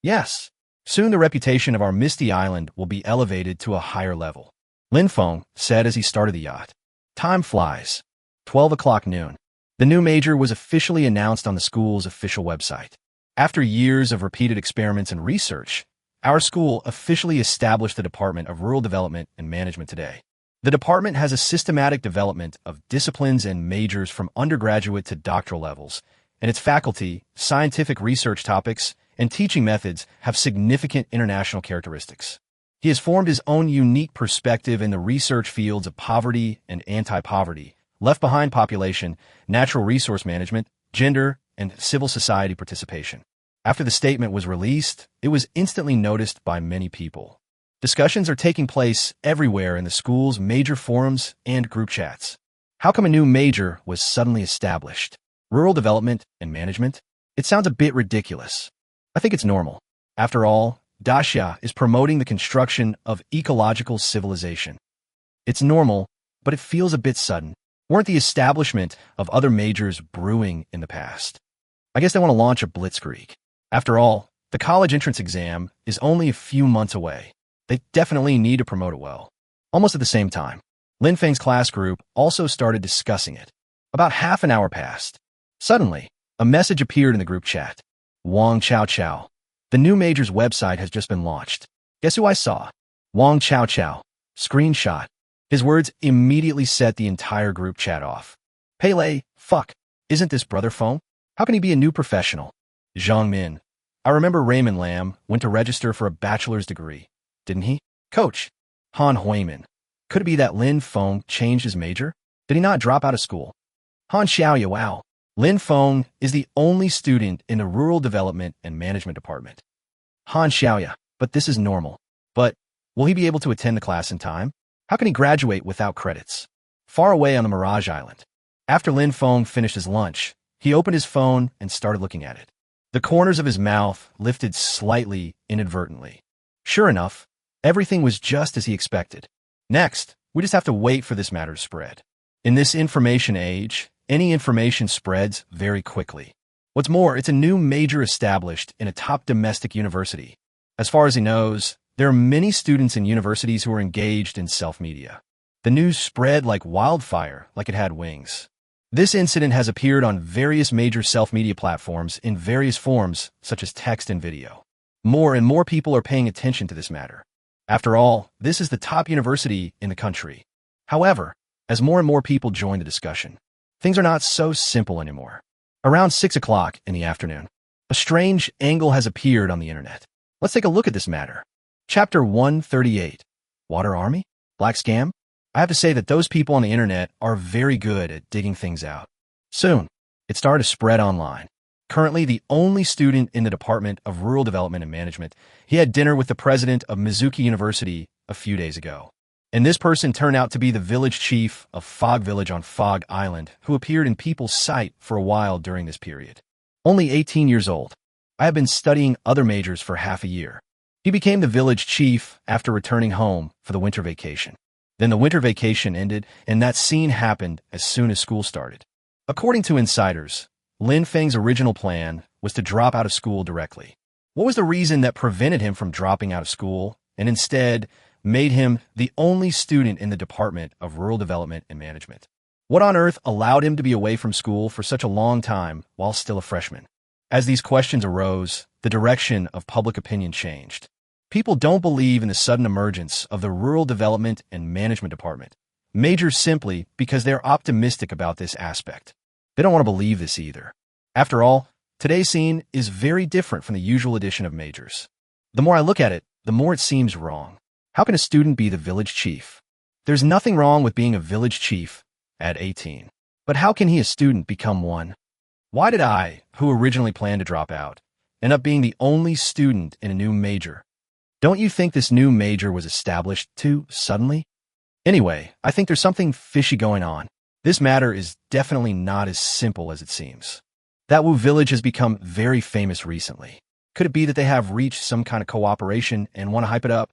"Yes. Soon the reputation of our Misty Island will be elevated to a higher level," Lin Feng said as he started the yacht. Time flies. 12 o'clock noon. The new major was officially announced on the school's official website. After years of repeated experiments and research, our school officially established the Department of Rural Development and Management today. The department has a systematic development of disciplines and majors from undergraduate to doctoral levels, and its faculty, scientific research topics, and teaching methods have significant international characteristics. He has formed his own unique perspective in the research fields of poverty and anti-poverty, left-behind population, natural resource management, gender, and civil society participation. After the statement was released, it was instantly noticed by many people. Discussions are taking place everywhere in the school's major forums and group chats. How come a new major was suddenly established? Rural development and management? It sounds a bit ridiculous. I think it's normal. After all, Daxia is promoting the construction of ecological civilization. It's normal, but it feels a bit sudden. Weren't the establishment of other majors brewing in the past? I guess they want to launch a blitzkrieg. After all, the college entrance exam is only a few months away. They definitely need to promote it well. Almost at the same time, Lin Feng's class group also started discussing it. About half an hour passed. Suddenly, a message appeared in the group chat. Wang Chao Chao. The new major's website has just been launched. Guess who I saw? Wang Chao Chao. Screenshot. His words immediately set the entire group chat off. Pele, fuck. Isn't this Brother Feng? How can he be a new professional? Zhang Min. I remember Raymond Lam went to register for a bachelor's degree, didn't he? Coach. Han Huimin. Could it be that Lin Feng changed his major? Did he not drop out of school? Han Xiaoya. Wow. Lin Feng is the only student in the Rural Development and Management Department. Han Xiaoya. But this is normal. But will he be able to attend the class in time? How can he graduate without credits? Far away on the Mirage Island. After Lin Feng finished his lunch, he opened his phone and started looking at it. The corners of his mouth lifted slightly inadvertently. Sure enough, everything was just as he expected. Next, we just have to wait for this matter to spread. In this information age, any information spreads very quickly. What's more, it's a new major established in a top domestic university. As far as he knows, there are many students in universities who are engaged in self-media. The news spread like wildfire, like it had wings. This incident has appeared on various major self-media platforms in various forms, such as text and video. More and more people are paying attention to this matter. After all, this is the top university in the country. However, as more and more people join the discussion, things are not so simple anymore. Around 6 o'clock in the afternoon, a strange angle has appeared on the internet. Let's take a look at this matter. Chapter 138. Water Army? Black Scam? I have to say that those people on the internet are very good at digging things out. Soon, it started to spread online. Currently the only student in the Department of Rural Development and Management, he had dinner with the president of Mizuki University a few days ago. And this person turned out to be the village chief of Fog Village on Fog Island, who appeared in people's sight for a while during this period. Only 18 years old. I have been studying other majors for half a year. He became the village chief after returning home for the winter vacation. Then the winter vacation ended, and that scene happened as soon as school started. According to insiders, Lin Feng's original plan was to drop out of school directly. What was the reason that prevented him from dropping out of school and instead made him the only student in the Department of Rural Development and Management? What on earth allowed him to be away from school for such a long time while still a freshman? As these questions arose, the direction of public opinion changed. People don't believe in the sudden emergence of the Rural Development and Management Department, majors simply because they're optimistic about this aspect. They don't want to believe this either. After all, today's scene is very different from the usual edition of majors. The more I look at it, the more it seems wrong. How can a student be the village chief? There's nothing wrong with being a village chief at 18. But how can he, a student, become one? Why did I, who originally planned to drop out, end up being the only student in a new major? Don't you think this new major was established too suddenly? Anyway, I think there's something fishy going on. This matter is definitely not as simple as it seems. That Wu village has become very famous recently. Could it be that they have reached some kind of cooperation and want to hype it up?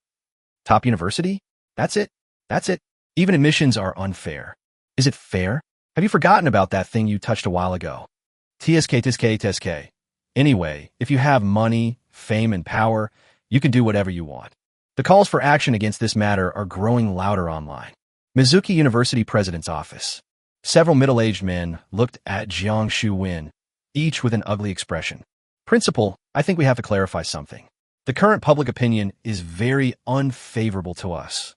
Top university? That's it? That's it? Even admissions are unfair. Is it fair? Have you forgotten about that thing you touched a while ago? TSK. Anyway, if you have money, fame, and power, you can do whatever you want. The calls for action against this matter are growing louder online. Mizuki University President's Office. Several middle-aged men looked at Jiang Shu-win, each with an ugly expression. Principal, I think we have to clarify something. The current public opinion is very unfavorable to us.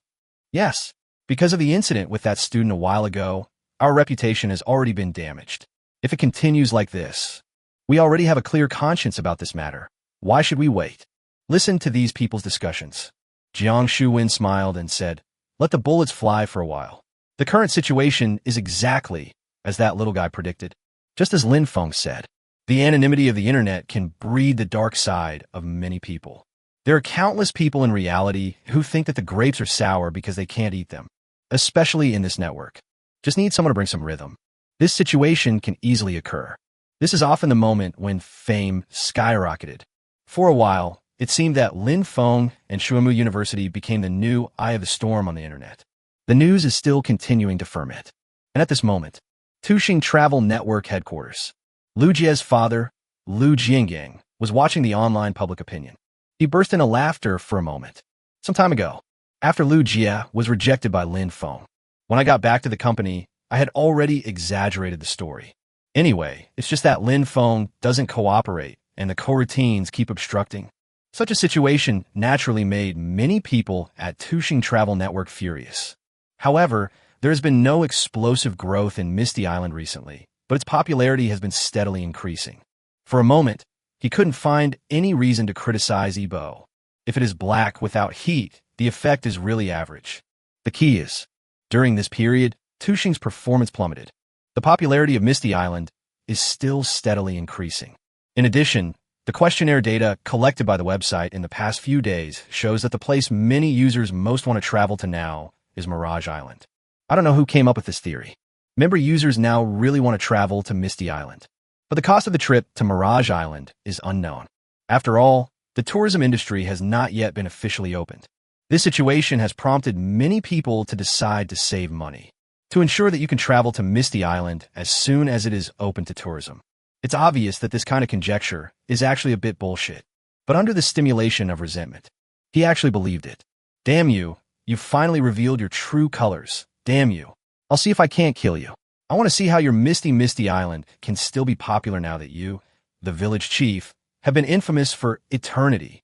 Yes, because of the incident with that student a while ago, our reputation has already been damaged. If it continues like this, we already have a clear conscience about this matter. Why should we wait? Listen to these people's discussions. Jiang Shu-win smiled and said, "Let the bullets fly for a while. The current situation is exactly as that little guy predicted. Just as Lin Feng said, the anonymity of the internet can breed the dark side of many people. There are countless people in reality who think that the grapes are sour because they can't eat them, especially in this network. Just need someone to bring some rhythm. This situation can easily occur. This is often the moment when fame skyrocketed. For a while, it seemed that Lin Feng and Shuimu University became the new eye of the storm on the internet. The news is still continuing to ferment. And at this moment, Tuxing Travel Network headquarters. Lu Jie's father, Lu Jiangang, was watching the online public opinion. He burst into laughter for a moment. Some time ago, after Lu Jie was rejected by Lin Feng, when I got back to the company, I had already exaggerated the story. Anyway, it's just that Lin Feng doesn't cooperate and the coroutines keep obstructing. Such a situation naturally made many people at Tuxing Travel Network furious. However, there has been no explosive growth in Misty Island recently, but its popularity has been steadily increasing. For a moment, He couldn't find any reason to criticize Ebo. If it is black without heat, the effect is really average. The key is, during this period, Tushing's performance plummeted. The popularity of Misty Island is still steadily increasing. In addition, the questionnaire data collected by the website in the past few days shows that the place many users most want to travel to now is Mirage Island. I don't know who came up with this theory. Member users now really want to travel to Misty Island. But the cost of the trip to Mirage Island is unknown. After all, the tourism industry has not yet been officially opened. This situation has prompted many people to decide to save money to ensure that you can travel to Misty Island as soon as it is open to tourism. It's obvious that this kind of conjecture is actually a bit bullshit. But under the stimulation of resentment, he actually believed it. Damn you, you've finally revealed your true colors. Damn you. I'll see if I can't kill you. I want to see how your Misty Island can still be popular now that you, the village chief, have been infamous for eternity.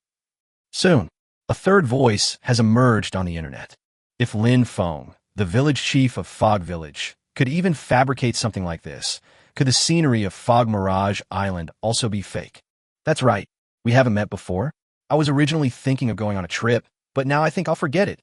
Soon, a third voice has emerged on the internet. If Feng, the village chief of Fog Village, could even fabricate something like this, could the scenery of Fog Mirage Island also be fake? That's right, we haven't met before. I was originally thinking of going on a trip, but now I think I'll forget it.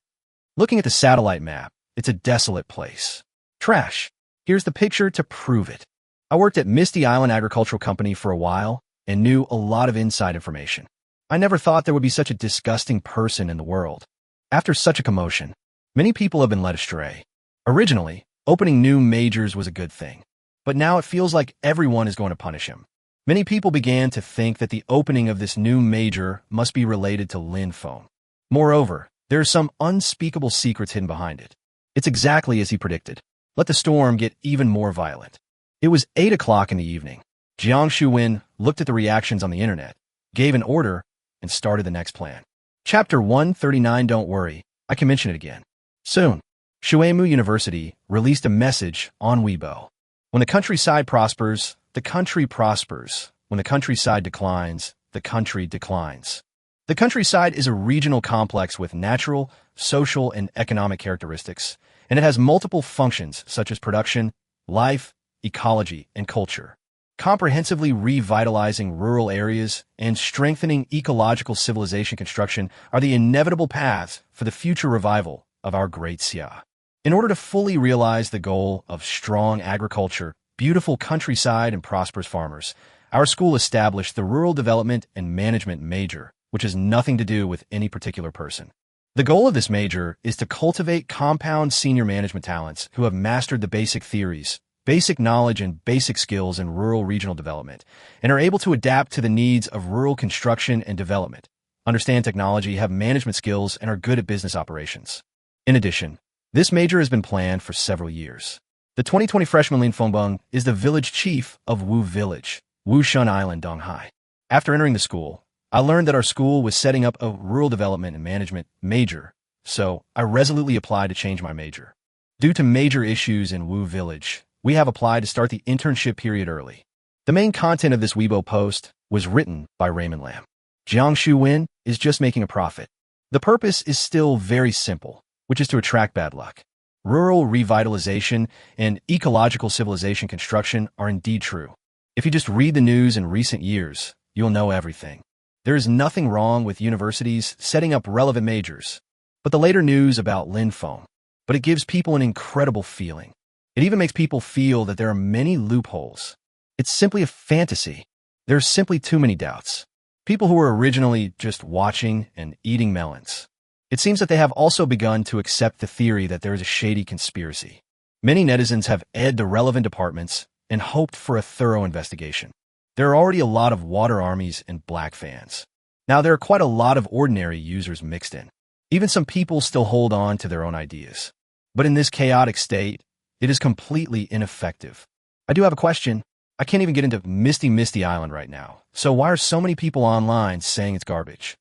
Looking at the satellite map, it's a desolate place. Trash. Here's the picture to prove it. I worked at Misty Island Agricultural Company for a while and knew a lot of inside information. I never thought there would be such a disgusting person in the world. After such a commotion, many people have been led astray. Originally, opening new majors was a good thing, but now it feels like everyone is going to punish him. Many people began to think that the opening of this new major must be related to Feng. Moreover, there are some unspeakable secrets hidden behind it. It's exactly as he predicted. Let the storm get even more violent. It was 8 o'clock in the evening. Jiang Shuwen looked at the reactions on the internet, gave an order, and started the next plan. Chapter 139. Don't worry, I can mention it again. Soon, Shuemu University released a message on Weibo. When the countryside prospers, the country prospers. When the countryside declines, the country declines. The countryside is a regional complex with natural, social, and economic characteristics, and it has multiple functions such as production, life, ecology, and culture. Comprehensively revitalizing rural areas and strengthening ecological civilization construction are the inevitable paths for the future revival of our great Xia. In order to fully realize the goal of strong agriculture, beautiful countryside, and prosperous farmers, our school established the Rural Development and Management major, which has nothing to do with any particular person. The goal of this major is to cultivate compound senior management talents who have mastered the basic theories, basic knowledge, and basic skills in rural regional development, and are able to adapt to the needs of rural construction and development, understand technology, have management skills, and are good at business operations. In addition, this major has been planned for several years. The 2020 freshman Lin Fengbeng is the village chief of Wu Village, Wushun Island, Donghai. After entering the school, I learned that our school was setting up a rural development and management major, so I resolutely applied to change my major. Due to major issues in Wu Village, we have applied to start the internship period early. The main content of this Weibo post was written by Raymond Lam. Jiang Shuwen is just making a profit. The purpose is still very simple, which is to attract bad luck. Rural revitalization and ecological civilization construction are indeed true. If you just read the news in recent years, you'll know everything. There is nothing wrong with universities setting up relevant majors, but the later news about Feng. But it gives people an incredible feeling. It even makes people feel that there are many loopholes. It's simply a fantasy. There are simply too many doubts. People who were originally just watching and eating melons. It seems that they have also begun to accept the theory that there is a shady conspiracy. Many netizens have aired the relevant departments and hoped for a thorough investigation. There are already a lot of water armies and black fans. Now there are quite a lot of ordinary users mixed in. Even some people still hold on to their own ideas. But in this chaotic state, it is completely ineffective. I do have a question. I can't even get into Misty Island right now. So why are so many people online saying it's garbage?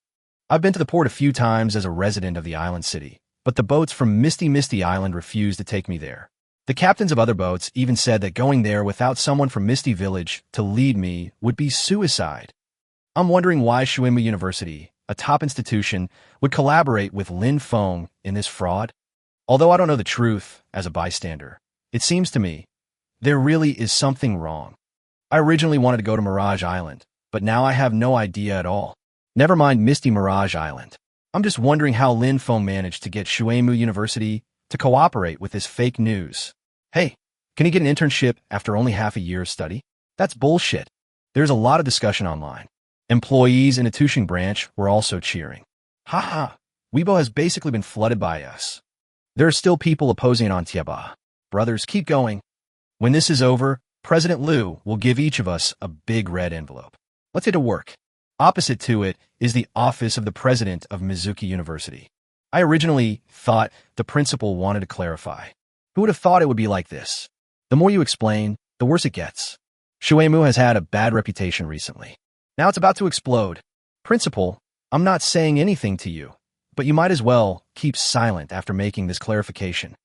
I've been to the port a few times as a resident of the island city, but the boats from Misty Island refuse to take me there. The captains of other boats even said that going there without someone from Misty Village to lead me would be suicide. I'm wondering why Shuemu University, a top institution, would collaborate with Feng in this fraud. Although I don't know the truth as a bystander, it seems to me there really is something wrong. I originally wanted to go to Mirage Island, but now I have no idea at all. Never mind Misty Mirage Island. I'm just wondering how Lin Feng managed to get Shuemu University to cooperate with this fake news. Hey, can he get an internship after only half a year of study? That's bullshit. There's a lot of discussion online. Employees in the Tushing branch were also cheering. Haha, Weibo has basically been flooded by us. There are still people opposing it on Tieba. Brothers, keep going. When this is over, President Liu will give each of us a big red envelope. Let's get to work. Opposite to it is the office of the president of Mizuki University. I originally thought the principal wanted to clarify. Who would have thought it would be like this? The more you explain, the worse it gets. Shuemu has had a bad reputation recently. Now it's about to explode. Principal, I'm not saying anything to you, but you might as well keep silent after making this clarification.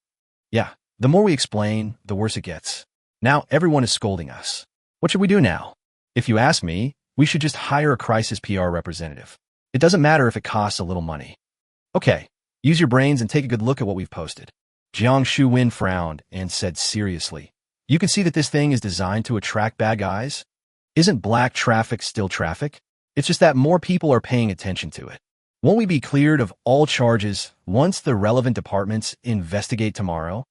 Yeah, the more we explain, the worse it gets. Now everyone is scolding us. What should we do now? If you ask me, we should just hire a crisis PR representative. It doesn't matter if it costs a little money. Okay, use your brains and take a good look at what we've posted. Jiang Shuwen frowned and said seriously, you can see that this thing is designed to attract bad guys? Isn't black traffic still traffic? It's just that more people are paying attention to it. Won't we be cleared of all charges once the relevant departments investigate tomorrow?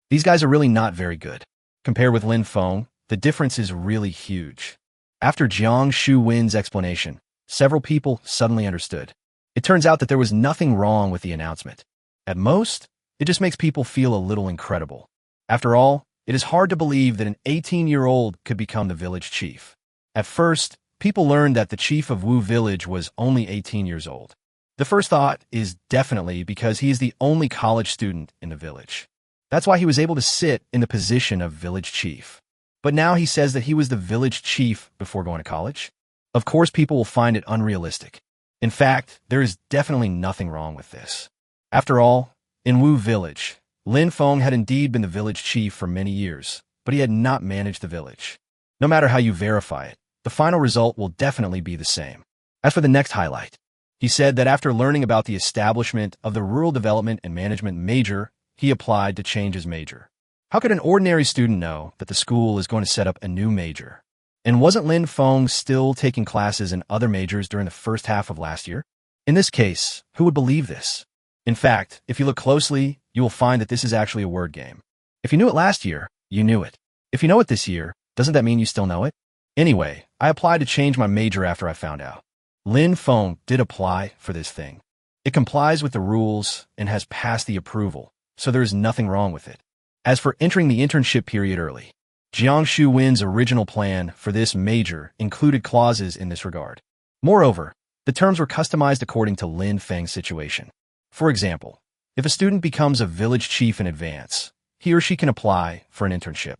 These guys are really not very good. Compared with Lin Feng, the difference is really huge. After Jiang Shuwen's explanation, several people suddenly understood. It turns out that there was nothing wrong with the announcement. At most, it just makes people feel a little incredible. After all, it is hard to believe that an 18-year-old could become the village chief. At first, people learned that the chief of Wu village was only 18 years old. The first thought is definitely because he is the only college student in the village. That's why he was able to sit in the position of village chief. But now he says that he was the village chief before going to college. Of course, people will find it unrealistic. In fact, there is definitely nothing wrong with this. After all, in Wu village, Lin Feng had indeed been the village chief for many years, but he had not managed the village. No matter how you verify it, the final result will definitely be the same. As for the next highlight, he said that after learning about the establishment of the Rural Development and Management major, he applied to change his major. How could an ordinary student know that the school is going to set up a new major? And wasn't Lin Feng still taking classes in other majors during the first half of last year? In this case, who would believe this? In fact, if you look closely, you will find that this is actually a word game. If you knew it last year, you knew it. If you know it this year, doesn't that mean you still know it? Anyway, I applied to change my major after I found out. Lin Feng did apply for this thing. It complies with the rules and has passed the approval, so there is nothing wrong with it. As for entering the internship period early, Jiang Shuwen's original plan for this major included clauses in this regard. Moreover, the terms were customized according to Lin Feng's situation. For example, if a student becomes a village chief in advance, he or she can apply for an internship.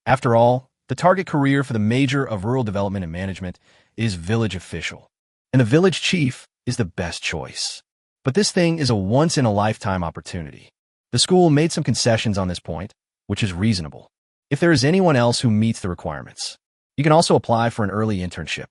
After all, the target career for the major of Rural Development and Management is village official, and the village chief is the best choice. But this thing is a once-in-a-lifetime opportunity. The school made some concessions on this point, which is reasonable. If there is anyone else who meets the requirements, you can also apply for an early internship.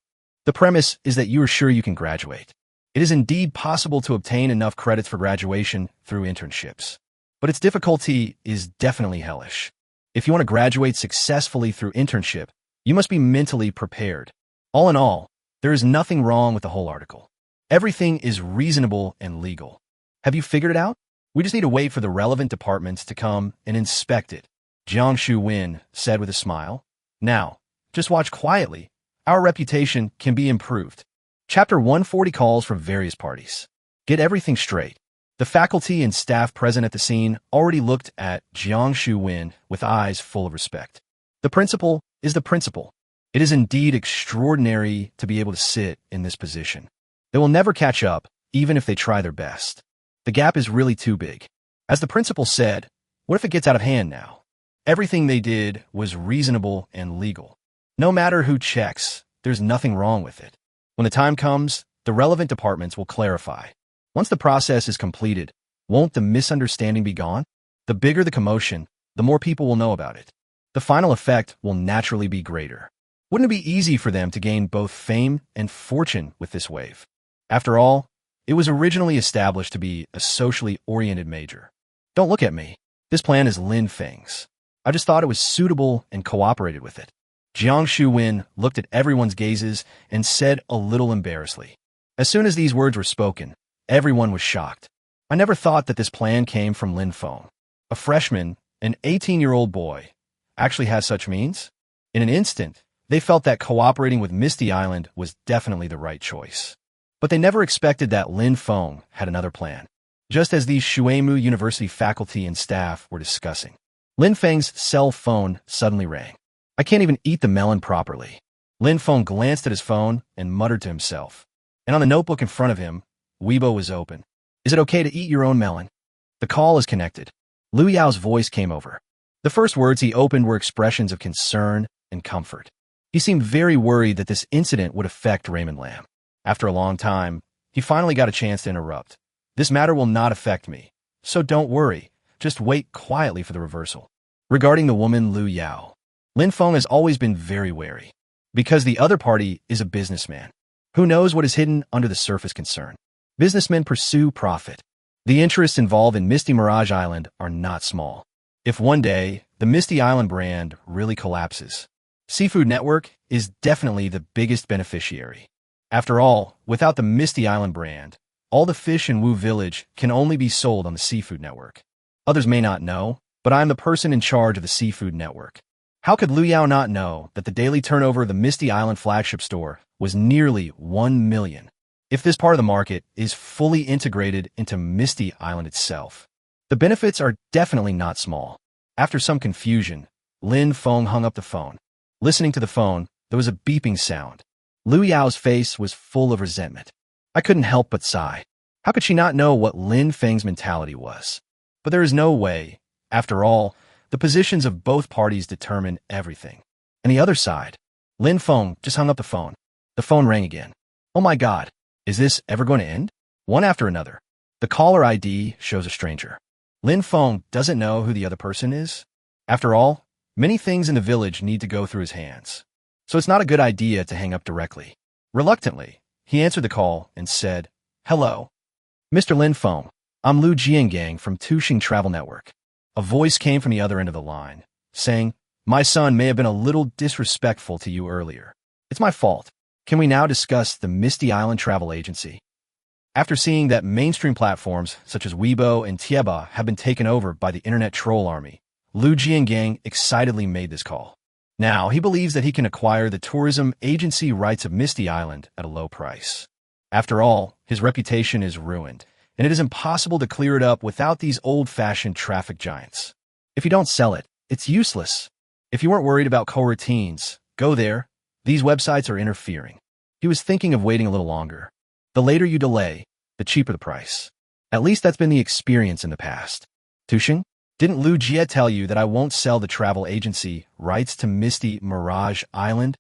The premise is that you are sure you can graduate. It is indeed possible to obtain enough credits for graduation through internships, but its difficulty is definitely hellish. If you want to graduate successfully through internship, you must be mentally prepared. All in all, there is nothing wrong with the whole article. Everything is reasonable and legal. Have you figured it out? We just need to wait for the relevant departments to come and inspect it, Jiang Shuwen said with a smile. Now, just watch quietly. Our reputation can be improved. Chapter 140 calls from various parties. Get everything straight. The faculty and staff present at the scene already looked at Jiang Shuwen with eyes full of respect. The principal is the principal. It is indeed extraordinary to be able to sit in this position. They will never catch up, even if they try their best. The gap is really too big. As the principal said, what if it gets out of hand now? Everything they did was reasonable and legal. No matter who checks, there's nothing wrong with it. When the time comes, the relevant departments will clarify. Once the process is completed, won't the misunderstanding be gone? The bigger the commotion, the more people will know about it. The final effect will naturally be greater. Wouldn't it be easy for them to gain both fame and fortune with this wave? After all, it was originally established to be a socially oriented major. Don't look at me. This plan is Lin Feng's. I just thought it was suitable and cooperated with it. Jiang Shuwen looked at everyone's gazes and said a little embarrassedly. As soon as these words were spoken, everyone was shocked. I never thought that this plan came from Lin Feng. A freshman, an 18-year-old boy, actually has such means? In an instant, they felt that cooperating with Misty Island was definitely the right choice. But they never expected that Lin Feng had another plan. Just as these Shuemu University faculty and staff were discussing, Lin Feng's cell phone suddenly rang. I can't even eat the melon properly. Lin Feng glanced at his phone and muttered to himself. And on the notebook in front of him, Weibo was open. Is it okay to eat your own melon? The call is connected. Lu Yao's voice came over. The first words he opened were expressions of concern and comfort. He seemed very worried that this incident would affect Raymond Lam. After a long time, he finally got a chance to interrupt. This matter will not affect me, so don't worry. Just wait quietly for the reversal. Regarding the woman Lu Yao, Lin Feng has always been very wary. Because the other party is a businessman. Who knows what is hidden under the surface concern? Businessmen pursue profit. The interests involved in Misty Mirage Island are not small. If one day, the Misty Island brand really collapses, Seafood Network is definitely the biggest beneficiary. After all, without the Misty Island brand, all the fish in Wu Village can only be sold on the Seafood Network. Others may not know, but I am the person in charge of the Seafood Network. How could Lu Yao not know that the daily turnover of the Misty Island flagship store was nearly 1 million? If this part of the market is fully integrated into Misty Island itself, the benefits are definitely not small. After some confusion, Lin Feng hung up the phone. Listening to the phone, there was a beeping sound. Lu Yao's face was full of resentment. I couldn't help but sigh. How could she not know what Lin Feng's mentality was? But there is no way. After all, the positions of both parties determine everything. And the other side, Lin Feng just hung up the phone. The phone rang again. Oh my God, is this ever going to end? One after another. The caller ID shows a stranger. Lin Feng doesn't know who the other person is. After all, many things in the village need to go through his hands. So it's not a good idea to hang up directly. Reluctantly, he answered the call and said, Hello. Mr. Lin Feng, I'm Lu Jiangang from Tuxing Travel Network. A voice came from the other end of the line, saying, My son may have been a little disrespectful to you earlier. It's my fault. Can we now discuss the Misty Island Travel Agency? After seeing that mainstream platforms such as Weibo and Tieba have been taken over by the internet troll army, Lu Jiangang excitedly made this call. Now, he believes that he can acquire the tourism agency rights of Misty Island at a low price. After all, his reputation is ruined, and it is impossible to clear it up without these old-fashioned traffic giants. If you don't sell it, it's useless. If you weren't worried about coroutines, go there. These websites are interfering. He was thinking of waiting a little longer. The later you delay, the cheaper the price. At least that's been the experience in the past. Tuxing? Didn't Lu Jie tell you that I won't sell the travel agency rights to Misty Mirage Island?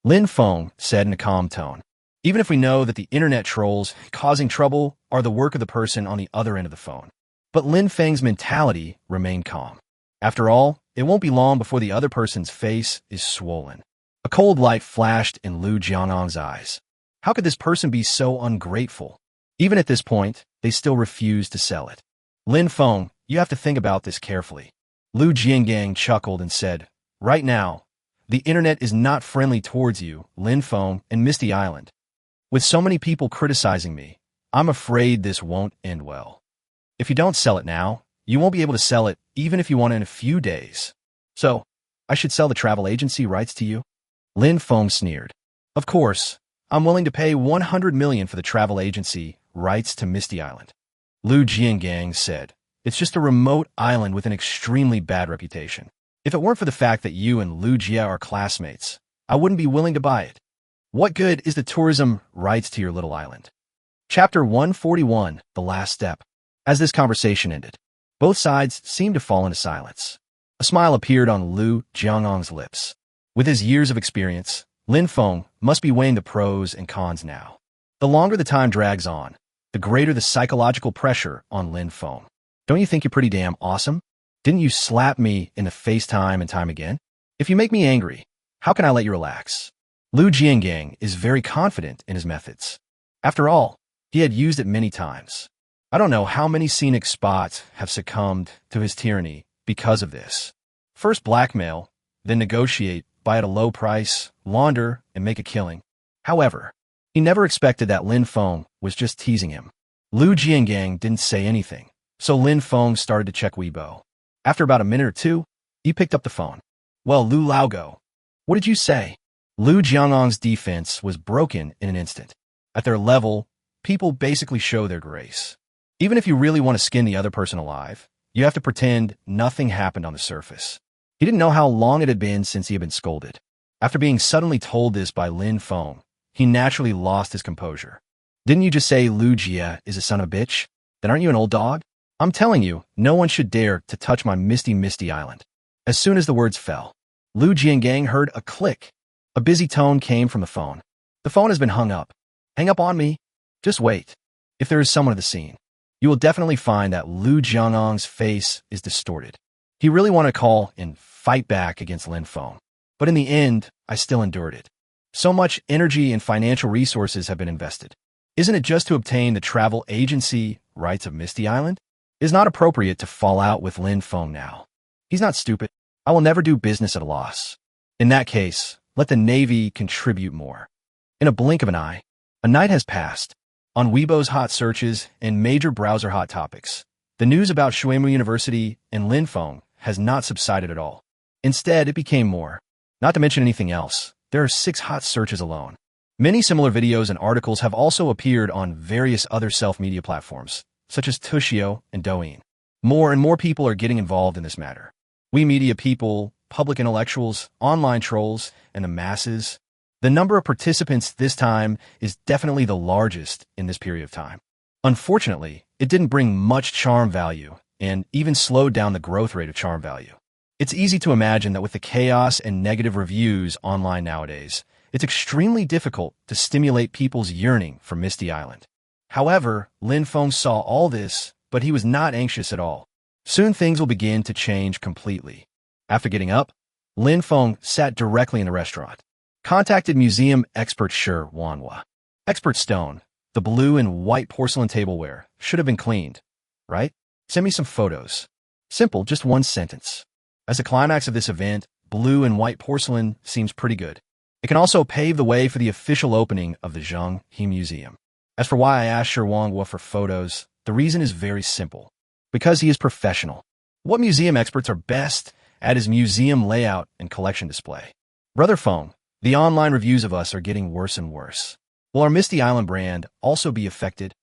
Lin Feng said in a calm tone. Even if we know that the internet trolls causing trouble are the work of the person on the other end of the phone. But Lin Feng's mentality remained calm. After all, it won't be long before the other person's face is swollen. A cold light flashed in Lu Jiangang's eyes. How could this person be so ungrateful? Even at this point, they still refused to sell it. Lin Feng, you have to think about this carefully. Lu Jiangang chuckled and said, Right now, the internet is not friendly towards you, Lin Feng and Misty Island. With so many people criticizing me, I'm afraid this won't end well. If you don't sell it now, you won't be able to sell it even if you want in a few days. So, I should sell the travel agency rights to you? Lin Feng sneered. Of course, I'm willing to pay 100 million for the travel agency rights to Misty Island. Lu Jiangang said, It's just a remote island with an extremely bad reputation. If it weren't for the fact that you and Lu Jie are classmates, I wouldn't be willing to buy it. What good is the tourism rights to your little island? Chapter 141, The Last Step. As this conversation ended, both sides seemed to fall into silence. A smile appeared on Lu Jiangang's lips. With his years of experience, Lin Feng must be weighing the pros and cons now. The longer the time drags on, the greater the psychological pressure on Lin Feng. Don't you think you're pretty damn awesome? Didn't you slap me in the face time and time again? If you make me angry, how can I let you relax? Lu Jiangang is very confident in his methods. After all, he had used it many times. I don't know how many scenic spots have succumbed to his tyranny because of this. First blackmail, then negotiate buy at a low price, launder, and make a killing. However, he never expected that Lin Feng was just teasing him. Lu Jiangang didn't say anything, so Lin Feng started to check Weibo. After about a minute or two, he picked up the phone. "Well, Lu Laogo, what did you say?" Lu Jiangang's defense was broken in an instant. At their level, people basically show their grace. Even if you really want to skin the other person alive, you have to pretend nothing happened on the surface. He didn't know how long it had been since he had been scolded. After being suddenly told this by Lin Feng, he naturally lost his composure. "Didn't you just say Lu Jia is a son of a bitch? Then aren't you an old dog? I'm telling you, no one should dare to touch my misty island." As soon as the words fell, Lu Jiangang heard a click. A busy tone came from the phone. "The phone has been hung up. Hang up on me. Just wait. If there is someone at the scene, you will definitely find that Lu Jiangang's face is distorted. He really wanted to call and fight back against Lin Feng. But in the end, I still endured it. So much energy and financial resources have been invested. Isn't it just to obtain the travel agency rights of Misty Island? It is not appropriate to fall out with Lin Feng now. He's not stupid. I will never do business at a loss. In that case, let the Navy contribute more." In a blink of an eye, a night has passed. On Weibo's hot searches and major browser hot topics, the news about Shuemu University and Lin Feng has not subsided at all. Instead, it became more. Not to mention anything else, there are 6 hot searches alone. Many similar videos and articles have also appeared on various other self-media platforms, such as Tushio and Douyin. More and more people are getting involved in this matter. We media people, public intellectuals, online trolls, and the masses. The number of participants this time is definitely the largest in this period of time. Unfortunately, it didn't bring much charm value and even slowed down the growth rate of charm value. It's easy to imagine that with the chaos and negative reviews online nowadays, it's extremely difficult to stimulate people's yearning for Misty Island. However, Lin Feng saw all this, but he was not anxious at all. Soon things will begin to change completely. After getting up, Lin Feng sat directly in the restaurant. Contacted museum expert manhwa. "Expert Stone, the blue and white porcelain tableware should have been cleaned, right? Send me some photos." Simple, just one sentence. As a climax of this event, blue and white porcelain seems pretty good. It can also pave the way for the official opening of the Zhenghe Museum. As for why I asked Manhwa for photos, the reason is very simple. Because he is professional. What museum experts are best at is museum layout and collection display. "Brother Feng, the online reviews of us are getting worse and worse. Will our Misty Island brand also be affected?"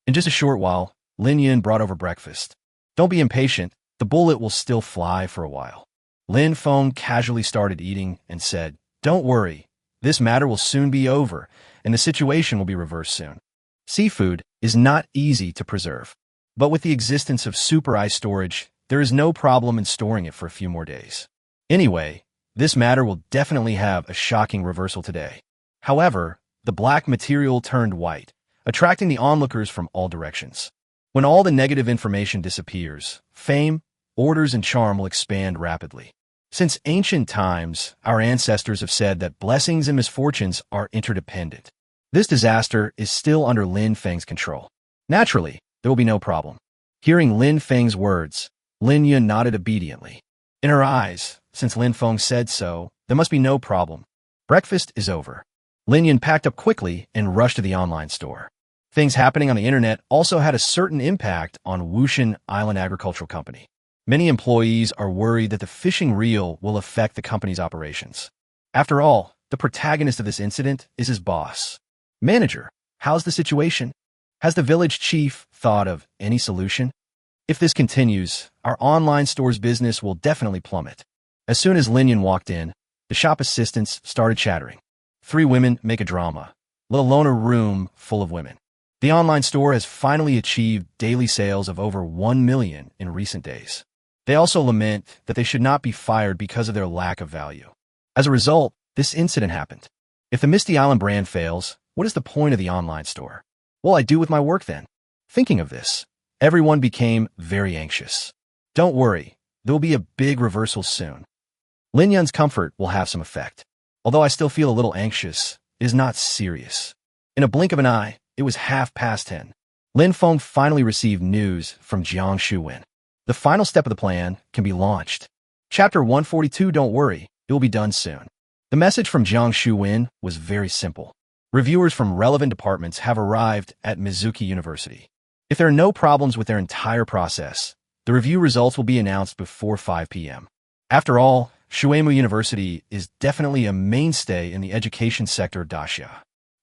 In just a short while, Lin Yun brought over breakfast. "Don't be impatient, the bullet will still fly for a while." Lin Feng casually started eating and said, "Don't worry, this matter will soon be over, and the situation will be reversed soon." Seafood is not easy to preserve. But with the existence of super ice storage, there is no problem in storing it for a few more days. Anyway, this matter will definitely have a shocking reversal today. However, the black material turned white, attracting the onlookers from all directions. When all the negative information disappears, fame, orders, and charm will expand rapidly. Since ancient times, our ancestors have said that blessings and misfortunes are interdependent. This disaster is still under Lin Feng's control. Naturally, there will be no problem. Hearing Lin Feng's words, Lin Yun nodded obediently. In her eyes, since Lin Feng said so, there must be no problem. Breakfast is over. Lin Yun packed up quickly and rushed to the online store. Things happening on the internet also had a certain impact on Wushan Island Agricultural Company. Many employees are worried that the fishing reel will affect the company's operations. After all, the protagonist of this incident is his boss. "Manager, how's the situation? Has the village chief thought of any solution? If this continues, our online store's business will definitely plummet." As soon as Lin Yun walked in, the shop assistants started chattering. 3 women make a drama, let alone a room full of women. The online store has finally achieved daily sales of over 1 million in recent days. They also lament that they should not be fired because of their lack of value. As a result, this incident happened. If the Misty Island brand fails, what is the point of the online store? What will I do with my work then? Thinking of this, everyone became very anxious. Don't worry, there will be a big reversal soon. Lin Yun's comfort will have some effect. Although I still feel a little anxious, it is not serious. In a blink of an eye, it was 10:30. Lin Feng finally received news from Jiang Shuwen. The final step of the plan can be launched. Chapter 142, don't worry, it will be done soon. The message from Jiang Shuwen was very simple. Reviewers from relevant departments have arrived at Mizuki University. If there are no problems with their entire process, the review results will be announced before 5 p.m. After all, Shuemu University is definitely a mainstay in the education sector of Daxia.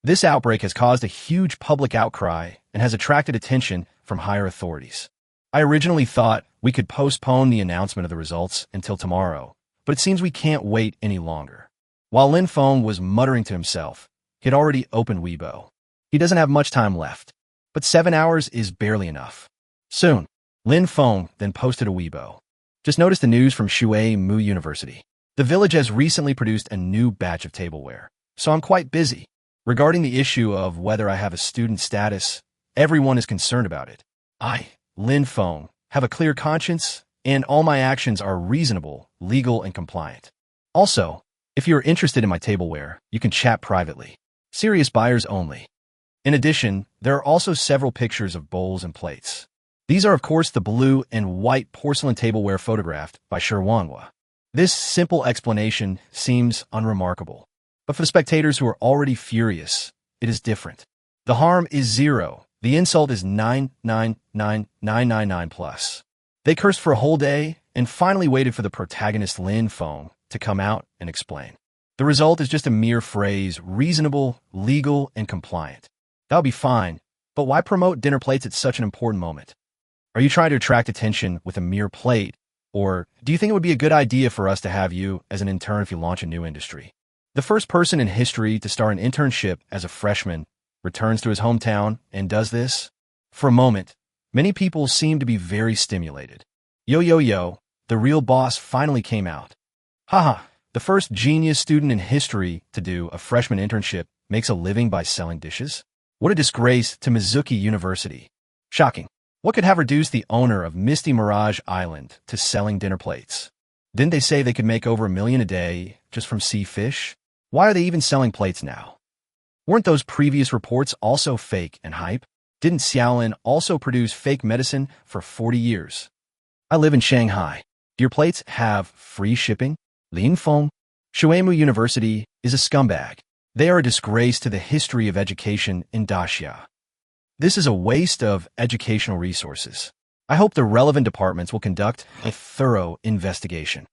This outbreak has caused a huge public outcry and has attracted attention from higher authorities. I originally thought we could postpone the announcement of the results until tomorrow, but it seems we can't wait any longer. While Lin Feng was muttering to himself, he had already opened Weibo. He doesn't have much time left, but 7 hours is barely enough. Soon, Lin Feng then posted a Weibo. Just noticed the news from Shuemu University. The village has recently produced a new batch of tableware, so I'm quite busy. Regarding the issue of whether I have a student status, everyone is concerned about it. I, Lin Feng, have a clear conscience, and all my actions are reasonable, legal, and compliant. Also, if you are interested in my tableware, you can chat privately. Serious buyers only. In addition, there are also several pictures of bowls and plates. These are, of course, the blue and white porcelain tableware photographed by manhwa. This simple explanation seems unremarkable. But for the spectators who are already furious, it is different. The harm is 0. The insult is 9999999 plus. They cursed for a whole day and finally waited for the protagonist Lin Feng to come out and explain. The result is just a mere phrase, reasonable, legal, and compliant. That'll be fine, but why promote dinner plates at such an important moment? Are you trying to attract attention with a mere plate, or do you think it would be a good idea for us to have you as an intern if you launch a new industry? The first person in history to start an internship as a freshman returns to his hometown and does this? For a moment, many people seem to be very stimulated. Yo, the real boss finally came out. Haha, the first genius student in history to do a freshman internship makes a living by selling dishes? What a disgrace to Mizuki University. Shocking. What could have reduced the owner of Misty Mirage Island to selling dinner plates? Didn't they say they could make over $1 million a day just from sea fish? Why are they even selling plates now? Weren't those previous reports also fake and hype? Didn't Xiaolin also produce fake medicine for 40 years? I live in Shanghai. Do your plates have free shipping? Lin Feng, Shuemu University is a scumbag. They are a disgrace to the history of education in Daxia. This is a waste of educational resources. I hope the relevant departments will conduct a thorough investigation.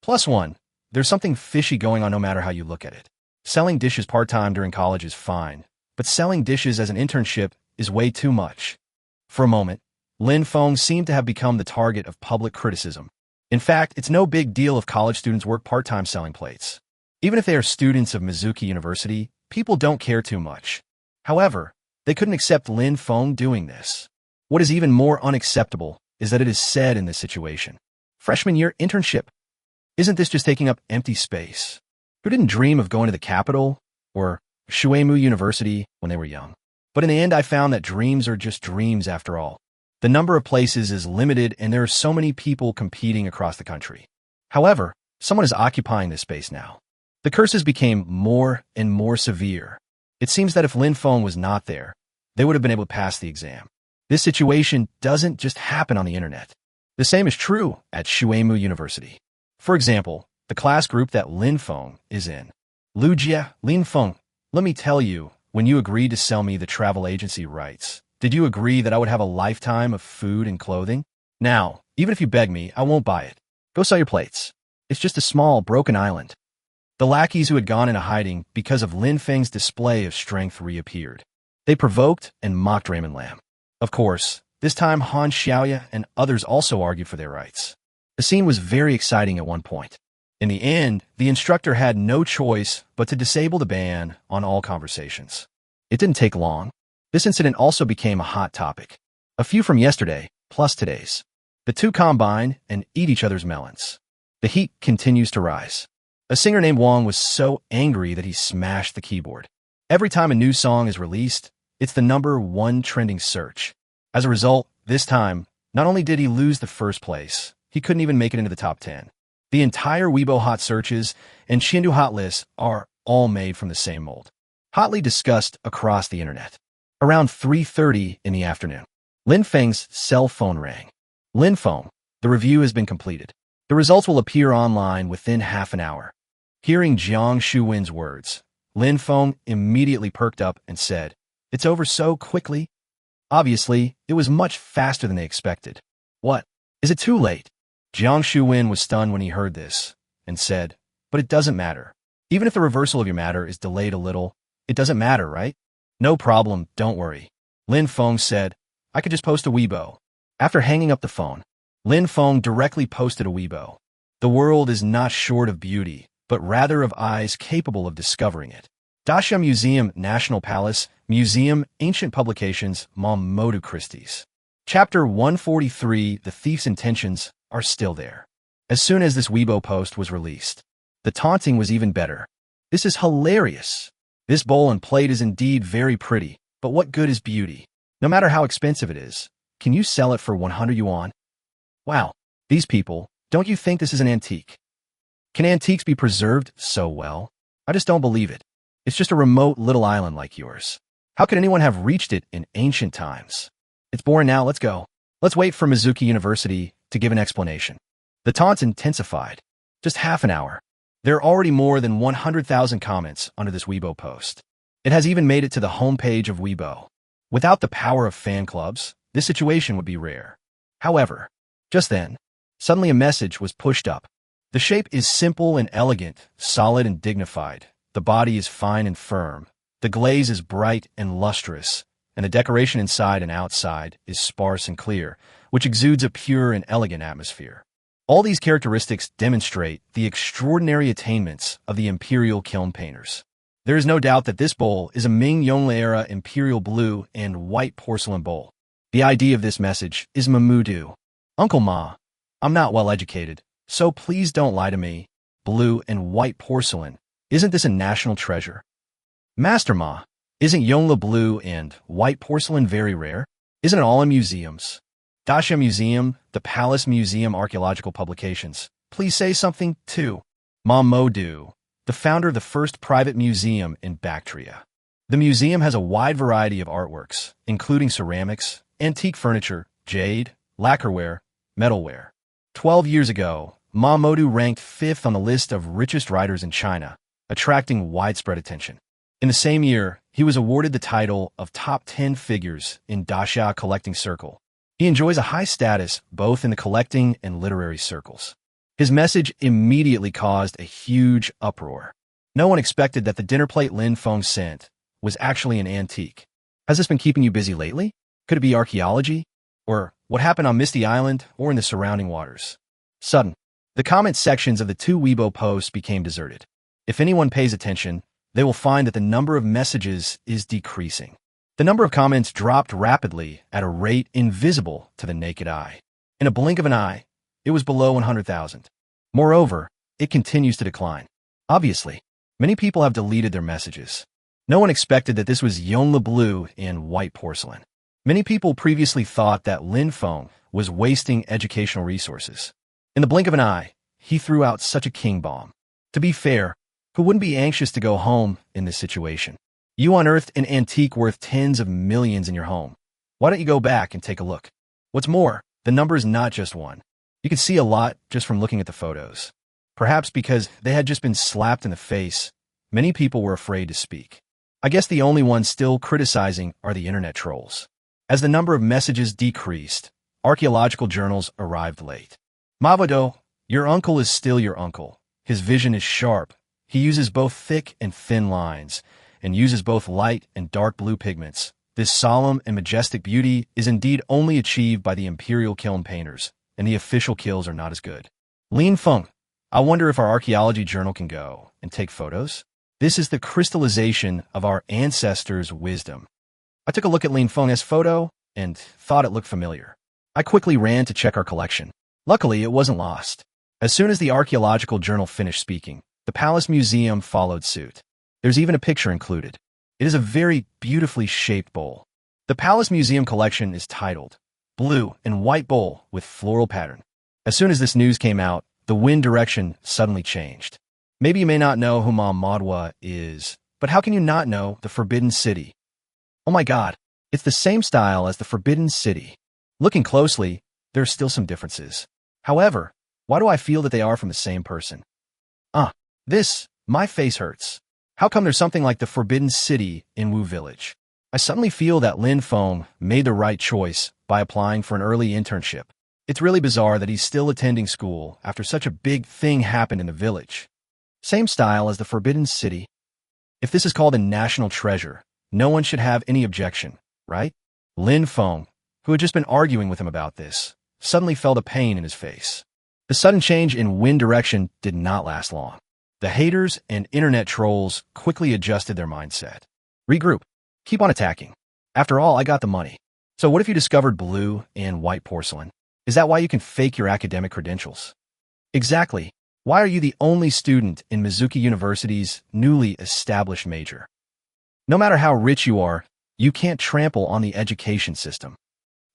+1. There's something fishy going on no matter how you look at it. Selling dishes part-time during college is fine, but selling dishes as an internship is way too much. For a moment, Lin Feng seemed to have become the target of public criticism. In fact, it's no big deal if college students work part-time selling plates. Even if they are students of Mizuki University, people don't care too much. However, they couldn't accept Lin Feng doing this. What is even more unacceptable is that it is said in this situation. Freshman year internship. Isn't this just taking up empty space? Who didn't dream of going to the capital or Shuemu University when they were young? But in the end, I found that dreams are just dreams after all. The number of places is limited and there are so many people competing across the country. However, someone is occupying this space now. The curses became more and more severe. It seems that if Lin Feng was not there, they would have been able to pass the exam. This situation doesn't just happen on the internet. The same is true at Shuemu University. For example, the class group that Lin Feng is in. Lujia, Lin Feng, let me tell you, when you agreed to sell me the travel agency rights, did you agree that I would have a lifetime of food and clothing? Now, even if you beg me, I won't buy it. Go sell your plates. It's just a small, broken island. The lackeys who had gone into hiding because of Lin Feng's display of strength reappeared. They provoked and mocked Raymond Lam. Of course, this time Han Xiaoya and others also argued for their rights. The scene was very exciting at one point. In the end, the instructor had no choice but to disable the ban on all conversations. It didn't take long. This incident also became a hot topic. A few from yesterday, plus today's. The two combine and eat each other's melons. The heat continues to rise. A singer named Wang was so angry that he smashed the keyboard. Every time a new song is released, it's the #1 trending search. As a result, this time, not only did he lose the first place, he couldn't even make it into the top 10. The entire Weibo hot searches and Shindu hot lists are all made from the same mold. Hotly discussed across the internet. Around 3:30 in the afternoon, Lin Feng's cell phone rang. Lin Feng, the review has been completed. The results will appear online within half an hour. Hearing Jiang Shuwen's words, Lin Feng immediately perked up and said, "It's over so quickly?" Obviously, it was much faster than they expected. "What? Is it too late?" Jiang Shuwen was stunned when he heard this, and said, "But it doesn't matter. Even if the reversal of your matter is delayed a little, it doesn't matter, right?" "No problem, don't worry." Lin Feng said, "I could just post a Weibo." After hanging up the phone, Lin Feng directly posted a Weibo. The world is not short of beauty, but rather of eyes capable of discovering it. Dasha Museum, National Palace, Museum, Ancient Publications, Modu Christie's. Chapter 143, The Thief's Intentions Are Still There. As soon as this Weibo post was released, the taunting was even better. "This is hilarious. This bowl and plate is indeed very pretty, but what good is beauty? No matter how expensive it is, can you sell it for 100 yuan? Wow, these people, don't you think this is an antique? Can antiques be preserved so well? I just don't believe it. It's just a remote little island like yours. How could anyone have reached it in ancient times? It's boring now, let's go. Let's wait for Mizuki University to give an explanation." The taunts intensified. Just half an hour. There are already more than 100,000 comments under this Weibo post. It has even made it to the homepage of Weibo. Without the power of fan clubs, this situation would be rare. However, just then, suddenly a message was pushed up. The shape is simple and elegant, solid and dignified. The body is fine and firm. The glaze is bright and lustrous, and the decoration inside and outside is sparse and clear, which exudes a pure and elegant atmosphere. All these characteristics demonstrate the extraordinary attainments of the imperial kiln painters. There is no doubt that this bowl is a Ming Yongle-era imperial blue and white porcelain bowl. The ID of this message is Mamudu. "Uncle Ma, I'm not well educated, so please don't lie to me. Blue and white porcelain, isn't this a national treasure? Master Ma, isn't Yongle blue and white porcelain very rare? Isn't it all in museums? Dasha Museum, the Palace Museum Archaeological Publications. Please say something, too. Ma Modu, the founder of the first private museum in Bactria. The museum has a wide variety of artworks, including ceramics, antique furniture, jade, lacquerware, metalware. 12 years ago, Ma Modu ranked 5th on the list of richest writers in China, attracting widespread attention. In the same year, he was awarded the title of Top 10 Figures in Dasha Collecting Circle. He enjoys a high status both in the collecting and literary circles. His message immediately caused a huge uproar. No one expected that the dinner plate Lin Feng sent was actually an antique. Has this been keeping you busy lately? Could it be archaeology? Or what happened on Misty Island or in the surrounding waters? Sudden, the comment sections of the two Weibo posts became deserted. If anyone pays attention, they will find that the number of messages is decreasing. The number of comments dropped rapidly at a rate invisible to the naked eye. In a blink of an eye, it was below 100,000. Moreover, it continues to decline. Obviously, many people have deleted their messages. No one expected that this was Yongle blue in white porcelain. Many people previously thought that Lin Feng was wasting educational resources. In the blink of an eye, he threw out such a king bomb. To be fair, who wouldn't be anxious to go home in this situation? You unearthed an antique worth tens of millions in your home. Why don't you go back and take a look? What's more, the number is not just one. You can see a lot just from looking at the photos. Perhaps because they had just been slapped in the face, many people were afraid to speak. I guess the only ones still criticizing are the internet trolls. As the number of messages decreased, archaeological journals arrived late. Mavado, your uncle is still your uncle. His vision is sharp. He uses both thick and thin lines, and uses both light and dark blue pigments. This solemn and majestic beauty is indeed only achieved by the imperial kiln painters, and the official kills are not as good. Lin Feng, I wonder if our archaeology journal can go and take photos? This is the crystallization of our ancestors' wisdom. I took a look at Lin Feng's photo and thought it looked familiar. I quickly ran to check our collection. Luckily, it wasn't lost. As soon as the archaeological journal finished speaking, the Palace Museum followed suit. There's even a picture included. It is a very beautifully shaped bowl. The Palace Museum collection is titled Blue and White Bowl with Floral Pattern. As soon as this news came out, the wind direction suddenly changed. Maybe you may not know who manhwa is, but how can you not know the Forbidden City? Oh my god, it's the same style as the Forbidden City. Looking closely, there are still some differences. However, why do I feel that they are from the same person? This My face hurts. How come there's something like the Forbidden City in Wu Village? I suddenly feel that Lin Feng made the right choice by applying for an early internship. It's really bizarre that he's still attending school after such a big thing happened in the village. Same style as the Forbidden City. If this is called a national treasure, no one should have any objection, right? Lin Feng, who had just been arguing with him about this, suddenly felt a pain in his face. The sudden change in wind direction did not last long. The haters and internet trolls quickly adjusted their mindset. Regroup. Keep on attacking. After all, I got the money. So what if you discovered blue and white porcelain? Is that why you can fake your academic credentials? Exactly. Why are you the only student in Mizuki University's newly established major? No matter how rich you are, you can't trample on the education system.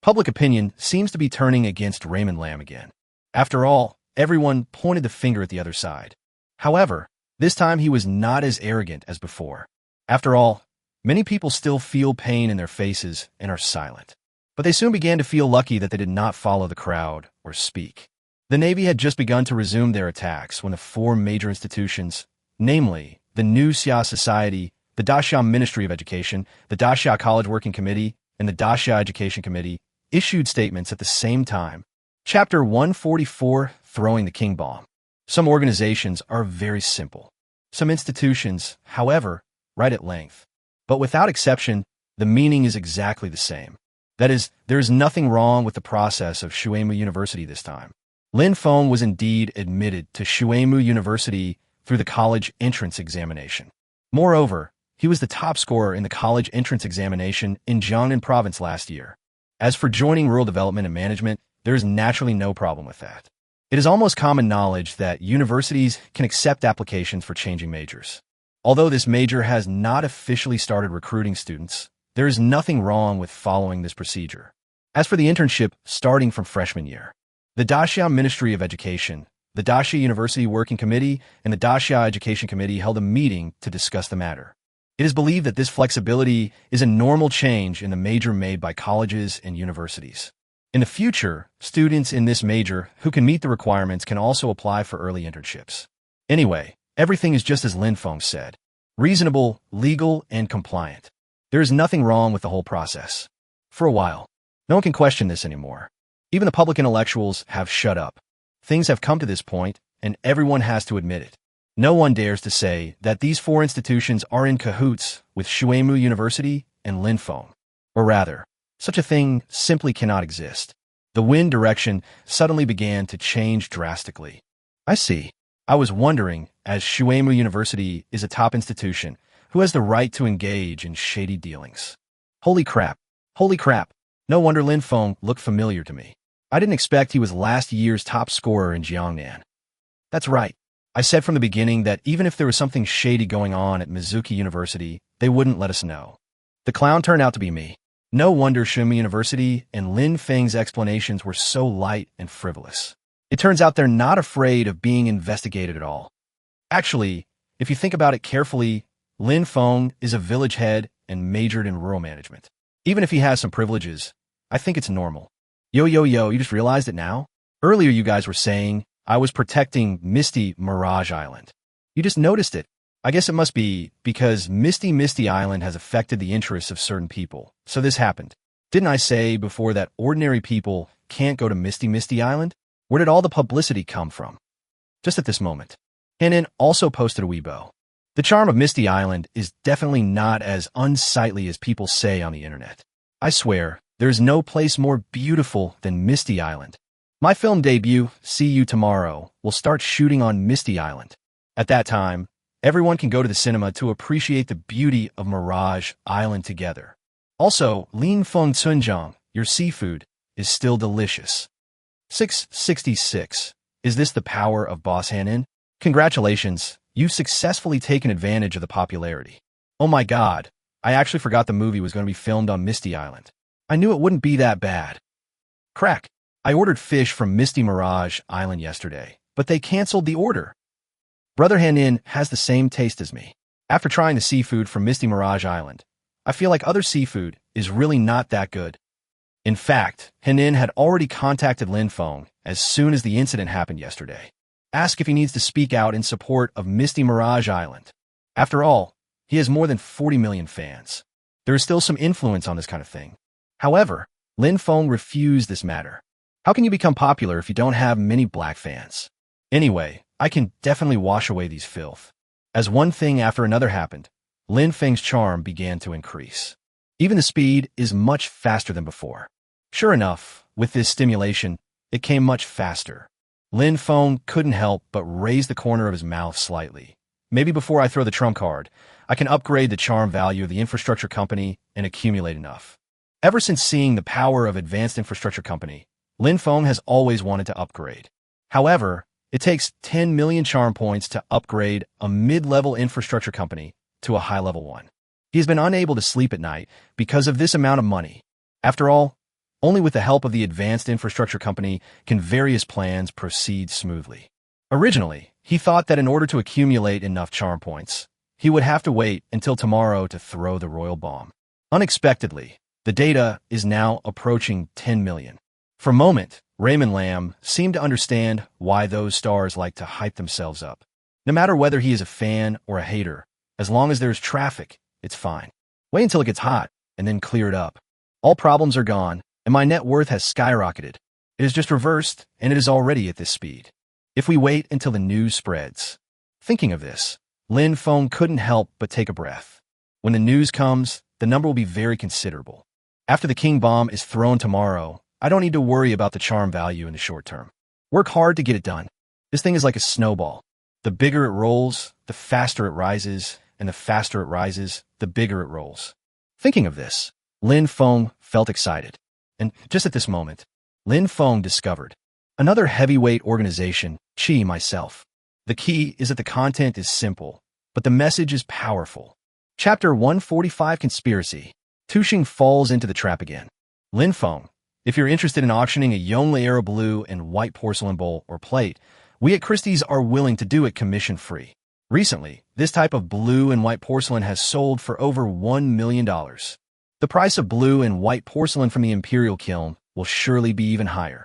Public opinion seems to be turning against Raymond Lam again. After all, everyone pointed the finger at the other side. However, this time he was not as arrogant as before. After all, many people still feel pain in their faces and are silent. But they soon began to feel lucky that they did not follow the crowd or speak. The Navy had just begun to resume their attacks when the four major institutions, namely the New Xia Society, the Daxia Ministry of Education, the Daxia College Working Committee, and the Daxia Education Committee, issued statements at the same time. Chapter 144, Throwing the King Bomb. Some organizations are very simple. Some institutions, however, write at length. But without exception, the meaning is exactly the same. That is, there is nothing wrong with the process of Shuemu University this time. Lin Feng was indeed admitted to Shuemu University through the college entrance examination. Moreover, he was the top scorer in the college entrance examination in Jiangnan province last year. As for joining rural development and management, there is naturally no problem with that. It is almost common knowledge that universities can accept applications for changing majors. Although this major has not officially started recruiting students, there is nothing wrong with following this procedure. As for the internship starting from freshman year, the Daxia Ministry of Education, the Daxia University Working Committee, and the Daxia Education Committee held a meeting to discuss the matter. It is believed that this flexibility is a normal change in the major made by colleges and universities. In the future, students in this major who can meet the requirements can also apply for early internships. Anyway, everything is just as Lin Feng said. Reasonable, legal, and compliant. There is nothing wrong with the whole process. For a while, no one can question this anymore. Even the public intellectuals have shut up. Things have come to this point, and everyone has to admit it. No one dares to say that these four institutions are in cahoots with Shuemu University and Lin Feng. Or rather, such a thing simply cannot exist. The wind direction suddenly began to change drastically. I see. I was wondering, as Shuemu University is a top institution, who has the right to engage in shady dealings? Holy crap. Holy crap. No wonder Lin Feng looked familiar to me. I didn't expect he was last year's top scorer in Jiangnan. That's right. I said from the beginning that even if there was something shady going on at Mizuki University, they wouldn't let us know. The clown turned out to be me. No wonder Shuemu University and Lin Feng's explanations were so light and frivolous. It turns out they're not afraid of being investigated at all. Actually, if you think about it carefully, Lin Feng is a village head and majored in rural management. Even if he has some privileges, I think it's normal. Yo, you just realized it now? Earlier you guys were saying I was protecting Misty Mirage Island. You just noticed it. I guess it must be because Misty Island has affected the interests of certain people, so this happened. Didn't I say before that ordinary people can't go to Misty Island? Where did all the publicity come from? Just at this moment. Henin also posted a Weibo. The charm of Misty Island is definitely not as unsightly as people say on the internet. I swear, there's no place more beautiful than Misty Island. My film debut, See You Tomorrow, will start shooting on Misty Island. At that time, everyone can go to the cinema to appreciate the beauty of Mirage Island together. Also, Lin Feng Cunjiang, your seafood, is still delicious. 666. Is this the power of Boss Henin? Congratulations, you've successfully taken advantage of the popularity. Oh my god, I actually forgot the movie was going to be filmed on Misty Island. I knew it wouldn't be that bad. Crack. I ordered fish from Misty Mirage Island yesterday, but they canceled the order. Brother Henin has the same taste as me. After trying the seafood from Misty Mirage Island, I feel like other seafood is really not that good. In fact, Henin had already contacted Lin Feng as soon as the incident happened yesterday. Ask if he needs to speak out in support of Misty Mirage Island. After all, he has more than 40 million fans. There is still some influence on this kind of thing. However, Lin Feng refused this matter. How can you become popular if you don't have many black fans? Anyway, I can definitely wash away these filth. As one thing after another happened, Lin Feng's charm began to increase. Even the speed is much faster than before. Sure enough, with this stimulation, it came much faster. Lin Feng couldn't help but raise the corner of his mouth slightly. Maybe before I throw the trump card, I can upgrade the charm value of the infrastructure company and accumulate enough. Ever since seeing the power of advanced infrastructure company, Lin Feng has always wanted to upgrade. However, it takes 10 million charm points to upgrade a mid-level infrastructure company to a high-level one. He has been unable to sleep at night because of this amount of money. After all, only with the help of the advanced infrastructure company can various plans proceed smoothly. Originally, he thought that in order to accumulate enough charm points, he would have to wait until tomorrow to throw the royal bomb. Unexpectedly, the data is now approaching 10 million. For a moment, Raymond Lamb seemed to understand why those stars like to hype themselves up. No matter whether he is a fan or a hater, as long as there's traffic, it's fine. Wait until it gets hot, and then clear it up. All problems are gone, and my net worth has skyrocketed. It is just reversed, and it is already at this speed. If we wait until the news spreads. Thinking of this, Lin Feng couldn't help but take a breath. When the news comes, the number will be very considerable. After the king bomb is thrown tomorrow, I don't need to worry about the charm value in the short term. Work hard to get it done. This thing is like a snowball. The bigger it rolls, the faster it rises, and the faster it rises, the bigger it rolls. Thinking of this, Lin Feng felt excited. And just at this moment, Lin Feng discovered another heavyweight organization, Qi Myself. The key is that the content is simple, but the message is powerful. Chapter 145 Conspiracy. Tuxing falls into the trap again. Lin Feng, if you're interested in auctioning a Yongle Era blue and white porcelain bowl or plate, we at Christie's are willing to do it commission-free. Recently, this type of blue and white porcelain has sold for over $1 million. The price of blue and white porcelain from the imperial kiln will surely be even higher.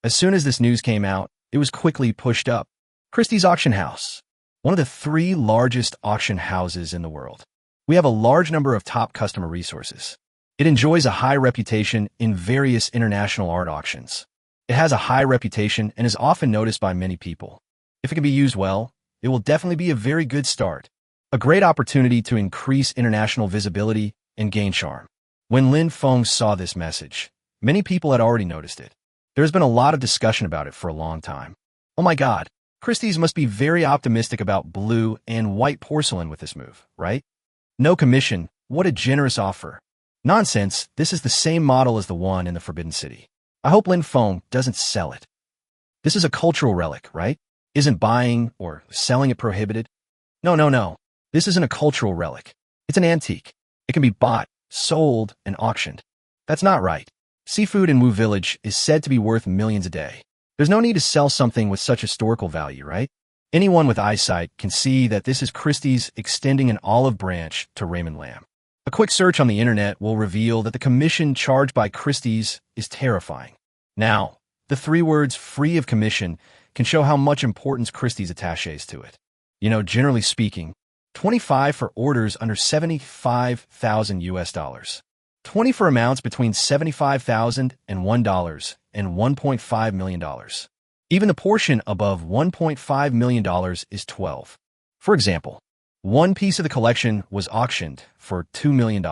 As soon as this news came out, it was quickly pushed up. Christie's Auction House, one of the 3 largest auction houses in the world. We have a large number of top customer resources. It enjoys a high reputation in various international art auctions. It has a high reputation and is often noticed by many people. If it can be used well, it will definitely be a very good start. A great opportunity to increase international visibility and gain charm. When Lin Feng saw this message, many people had already noticed it. There has been a lot of discussion about it for a long time. Oh my God, Christie's must be very optimistic about blue and white porcelain with this move, right? No commission, what a generous offer. Nonsense, this is the same model as the one in the Forbidden City. I hope Lin Feng doesn't sell it. This is a cultural relic, right? Isn't buying or selling it prohibited? No. This isn't a cultural relic. It's an antique. It can be bought, sold, and auctioned. That's not right. Seafood in Wu Village is said to be worth millions a day. There's no need to sell something with such historical value, right? Anyone with eyesight can see that this is Christie's extending an olive branch to Raymond Lamb. A quick search on the internet will reveal that the commission charged by Christie's is terrifying. Now, the 3 words free of commission can show how much importance Christie's attaches to it. Generally speaking, 25 for orders under $75,000 US. 20 for amounts between $75,000 and $1 and $1.5 million. Even the portion above $1.5 million is 12. For example, one piece of the collection was auctioned for $2 million.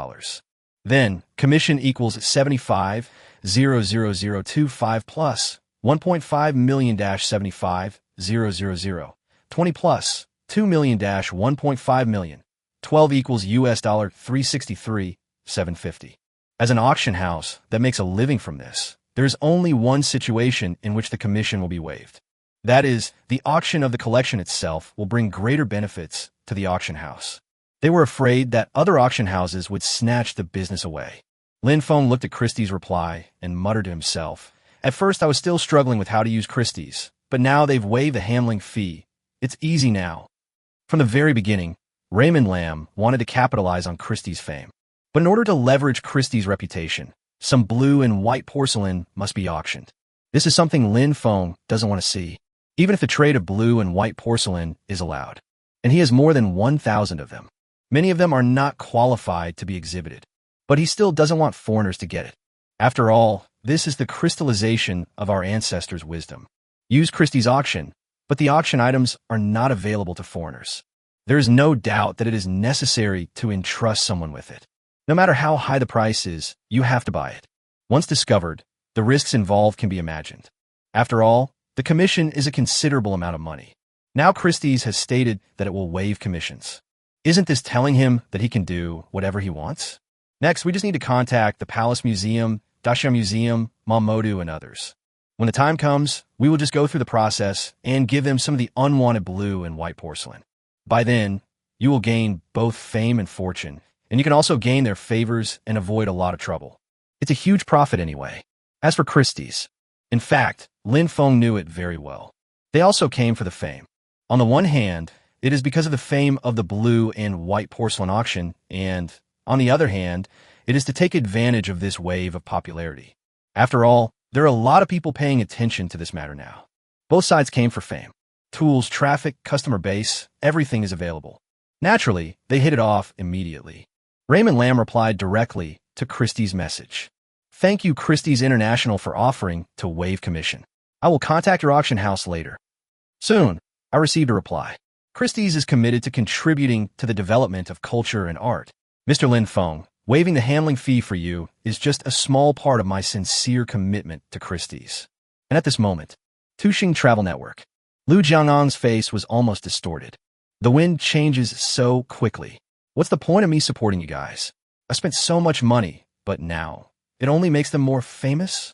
Then, commission equals 75,00025 plus 1.5 million-75,000, 20 plus 2 million-1.5 million, 12 equals $363,750. As an auction house that makes a living from this, there is only one situation in which the commission will be waived. That is, the auction of the collection itself will bring greater benefits to the auction house. They were afraid that other auction houses would snatch the business away. Lin Feng looked at Christie's reply and muttered to himself, "At first I was still struggling with how to use Christie's, but now they've waived the handling fee. It's easy now." From the very beginning, Raymond Lamb wanted to capitalize on Christie's fame. But in order to leverage Christie's reputation, some blue and white porcelain must be auctioned. This is something Lin Feng doesn't want to see. even if the trade of blue and white porcelain is allowed. And he has more than 1,000 of them. Many of them are not qualified to be exhibited, but he still doesn't want foreigners to get it. After all, this is the crystallization of our ancestors' wisdom. Use Christie's auction, but the auction items are not available to foreigners. There is no doubt that it is necessary to entrust someone with it. No matter how high the price is, you have to buy it. Once discovered, the risks involved can be imagined. After all, the commission is a considerable amount of money. Now Christie's has stated that it will waive commissions. Isn't this telling him that he can do whatever he wants? Next, we just need to contact the Palace Museum, Dacia Museum, Mamodu, and others. When the time comes, we will just go through the process and give them some of the unwanted blue and white porcelain. By then, you will gain both fame and fortune, and you can also gain their favors and avoid a lot of trouble. It's a huge profit anyway. As for Christie's, in fact, Feng knew it very well. They also came for the fame. On the one hand, it is because of the fame of the blue and white porcelain auction, and, on the other hand, it is to take advantage of this wave of popularity. After all, there are a lot of people paying attention to this matter now. Both sides came for fame. Tools, traffic, customer base, everything is available. Naturally, they hit it off immediately. Raymond Lamb replied directly to Christie's message. Thank you, Christie's International, for offering to waive commission. I will contact your auction house later. Soon, I received a reply. Christie's is committed to contributing to the development of culture and art. Mr. Feng, waiving the handling fee for you is just a small part of my sincere commitment to Christie's. And at this moment, Tuxing Travel Network. Lu Jiangang's face was almost distorted. The wind changes so quickly. What's the point of me supporting you guys? I spent so much money, but now it only makes them more famous?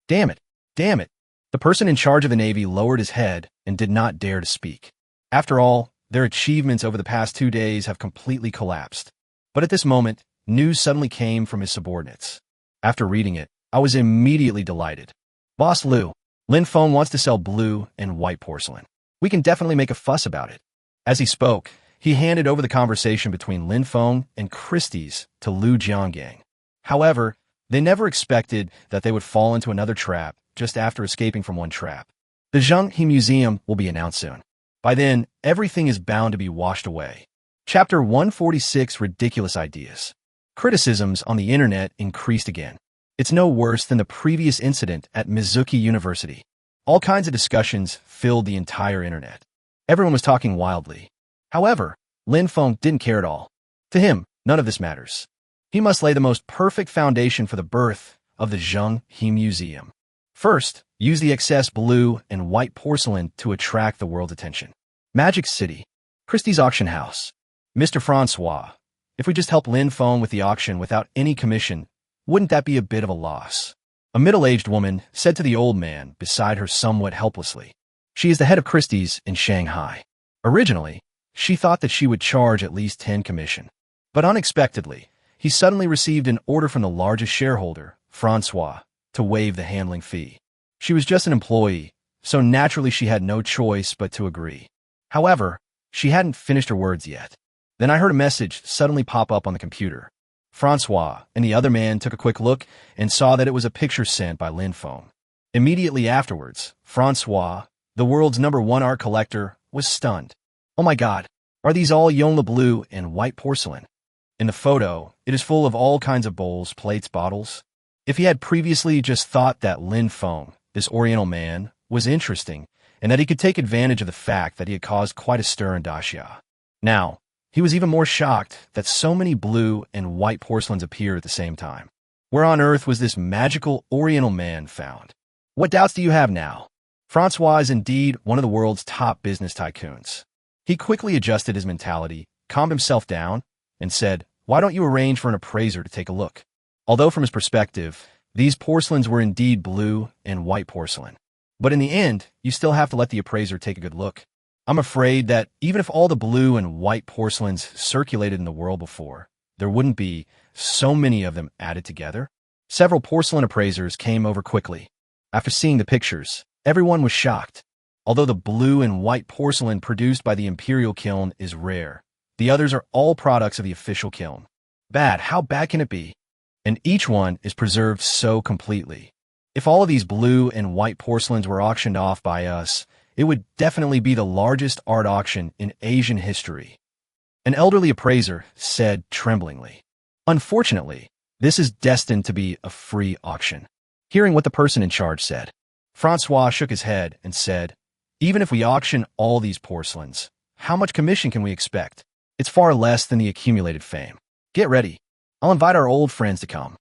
Damn it. Damn it. The person in charge of the Navy lowered his head and did not dare to speak. After all, their achievements over the past 2 days have completely collapsed. But at this moment, news suddenly came from his subordinates. After reading it, I was immediately delighted. Boss Feng wants to sell blue and white porcelain. We can definitely make a fuss about it. As he spoke, he handed over the conversation between Feng and Christie's to Lu Jianggang. However, they never expected that they would fall into another trap just after escaping from one trap. The Zhenghe Museum will be announced soon. By then, everything is bound to be washed away. Chapter 146, Ridiculous Ideas. Criticisms on the internet increased again. It's no worse than the previous incident at Mizuki University. All kinds of discussions filled the entire internet. Everyone was talking wildly. However, Feng didn't care at all. To him, none of this matters. He must lay the most perfect foundation for the birth of the Zhenghe Museum. First, use the excess blue and white porcelain to attract the world's attention. Magic City. Christie's Auction House. Mr. Francois, if we just help Feng with the auction without any commission, wouldn't that be a bit of a loss? A middle-aged woman said to the old man beside her somewhat helplessly. She is the head of Christie's in Shanghai. Originally, she thought that she would charge at least 10 commission. But unexpectedly, he suddenly received an order from the largest shareholder, Francois, to waive the handling fee. She was just an employee, so naturally she had no choice but to agree. However, she hadn't finished her words yet. Then I heard a message suddenly pop up on the computer. Francois and the other man took a quick look and saw that it was a picture sent by Feng. Immediately afterwards, Francois, the world's #1 art collector, was stunned. Oh my God, are these all Yongle blue and white porcelain? In the photo, it is full of all kinds of bowls, plates, bottles. If he had previously just thought that Feng, this Oriental man, was interesting and that he could take advantage of the fact that he had caused quite a stir in Dacia. Now, he was even more shocked that so many blue and white porcelains appeared at the same time. Where on earth was this magical Oriental man found? What doubts do you have now? Francois is indeed one of the world's top business tycoons. He quickly adjusted his mentality, calmed himself down, and said, "Why don't you arrange for an appraiser to take a look?" Although from his perspective, these porcelains were indeed blue and white porcelain. But in the end, you still have to let the appraiser take a good look. I'm afraid that even if all the blue and white porcelains circulated in the world before, there wouldn't be so many of them added together. Several porcelain appraisers came over quickly. After seeing the pictures, everyone was shocked. Although the blue and white porcelain produced by the imperial kiln is rare, the others are all products of the official kiln. Bad, how bad can it be? And each one is preserved so completely. If all of these blue and white porcelains were auctioned off by us, it would definitely be the largest art auction in Asian history. An elderly appraiser said tremblingly. Unfortunately, this is destined to be a free auction. Hearing what the person in charge said, Francois shook his head and said, even if we auction all these porcelains, how much commission can we expect? It's far less than the accumulated fame. Get ready. I'll invite our old friends to come.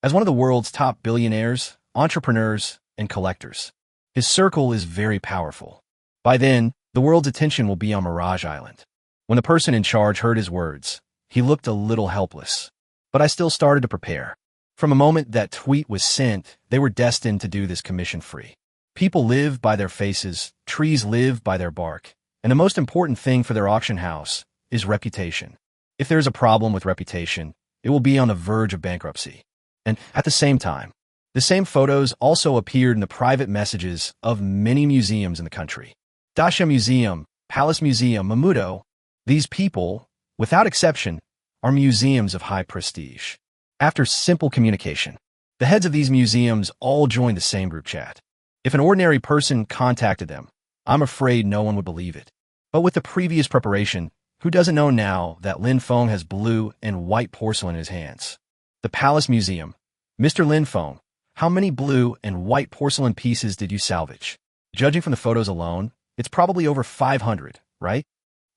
As one of the world's top billionaires, entrepreneurs, and collectors, his circle is very powerful. By then, the world's attention will be on Mirage Island. When the person in charge heard his words, he looked a little helpless. But I still started to prepare. From the moment that tweet was sent, they were destined to do this commission-free. People live by their faces, trees live by their bark, and the most important thing for their auction house is reputation. If there's a problem with reputation, it will be on the verge of bankruptcy. And at the same time, the same photos also appeared in the private messages of many museums in the country. Dacia Museum, Palace Museum, Mamudo. These people, without exception, are museums of high prestige. After simple communication, the heads of these museums all joined the same group chat. If an ordinary person contacted them, I'm afraid no one would believe it. But with the previous preparation, who doesn't know now that Lin Feng has blue and white porcelain in his hands? The Palace Museum. Mr. Lin Feng, how many blue and white porcelain pieces did you salvage? Judging from the photos alone, it's probably over 500, right?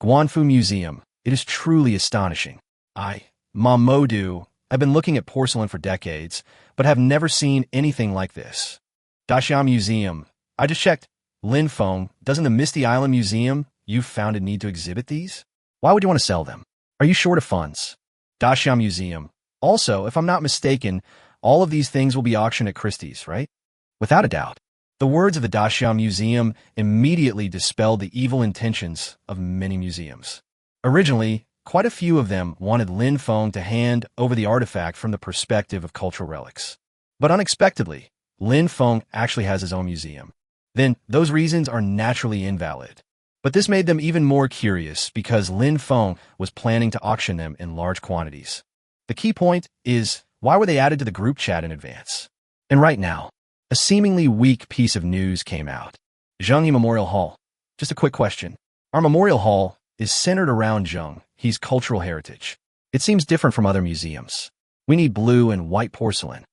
Guanfu Museum. It is truly astonishing. Mamodu, I've been looking at porcelain for decades, but have never seen anything like this. Dacia Museum. I just checked. Lin Feng, doesn't the Misty Island Museum you've founded need to exhibit these? Why would you want to sell them? Are you short of funds? Dacia Museum. Also, if I'm not mistaken, all of these things will be auctioned at Christie's, right? Without a doubt. The words of the Dacia Museum immediately dispelled the evil intentions of many museums. Originally, quite a few of them wanted Lin Feng to hand over the artifact from the perspective of cultural relics. But unexpectedly, Lin Feng actually has his own museum. Then, those reasons are naturally invalid. But this made them even more curious because Lin Feng was planning to auction them in large quantities. The key point is, why were they added to the group chat in advance? And right now, a seemingly weak piece of news came out. Zhenghe Memorial Hall. Just a quick question. Our memorial hall is centered around Zheng, He's cultural heritage. It seems different from other museums. We need blue and white porcelain.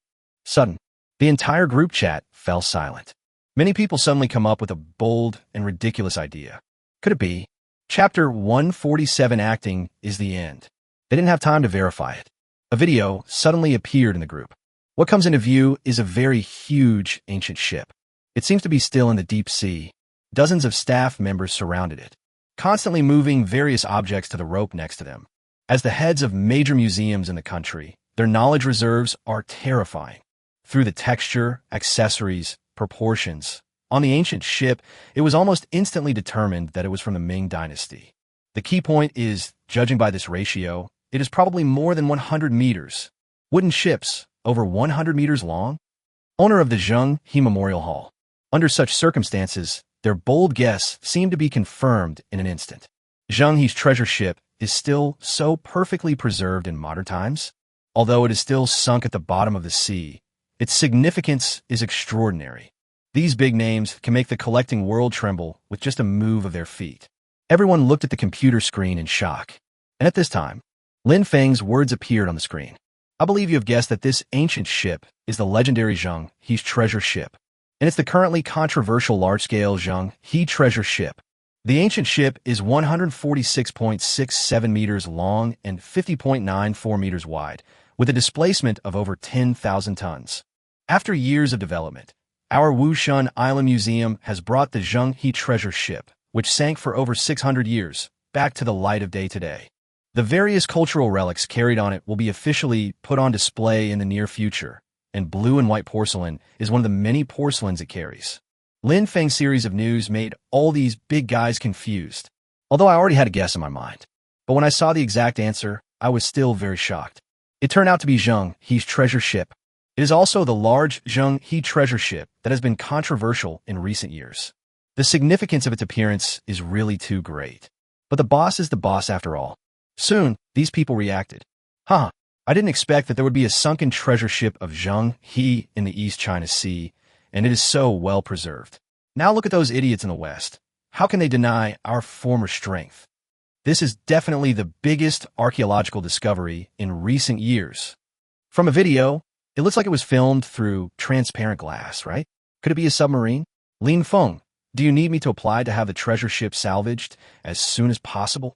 Sudden, the entire group chat fell silent. Many people suddenly come up with a bold and ridiculous idea. Could it be? Chapter 147 Acting is the end. They didn't have time to verify it. A video suddenly appeared in the group. What comes into view is a very huge ancient ship. It seems to be still in the deep sea. Dozens of staff members surrounded it, constantly moving various objects to the rope next to them. As the heads of major museums in the country, their knowledge reserves are terrifying. Through the texture, accessories, proportions, on the ancient ship, it was almost instantly determined that it was from the Ming dynasty. The key point is, judging by this ratio, it is probably more than 100 meters. Wooden ships, over 100 meters long? Owner of the Zhenghe Memorial Hall. Under such circumstances, their bold guess seemed to be confirmed in an instant. Zhenghe's treasure ship is still so perfectly preserved in modern times. Although it is still sunk at the bottom of the sea, its significance is extraordinary. These big names can make the collecting world tremble with just a move of their feet. Everyone looked at the computer screen in shock. And at this time, Lin Feng's words appeared on the screen. I believe you have guessed that this ancient ship is the legendary Zhenghe's treasure ship. And it's the currently controversial large-scale Zhenghe treasure ship. The ancient ship is 146.67 meters long and 50.94 meters wide, with a displacement of over 10,000 tons. After years of development, our Wushun Island Museum has brought the Zhenghe treasure ship, which sank for over 600 years, back to the light of day today. The various cultural relics carried on it will be officially put on display in the near future, and blue and white porcelain is one of the many porcelains it carries. Lin Feng's series of news made all these big guys confused, although I already had a guess in my mind. But when I saw the exact answer, I was still very shocked. It turned out to be Zhenghe's treasure ship. It is also the large Zhenghe treasure ship that has been controversial in recent years. The significance of its appearance is really too great. But the boss is the boss after all. Soon, these people reacted. I didn't expect that there would be a sunken treasure ship of Zhenghe in the East China Sea, and it is so well preserved. Now look at those idiots in the West. how can they deny our former strength? This is definitely the biggest archaeological discovery in recent years. From a video, it looks like it was filmed through transparent glass, right? Could it be a submarine? Feng, do you need me to apply to have the treasure ship salvaged as soon as possible?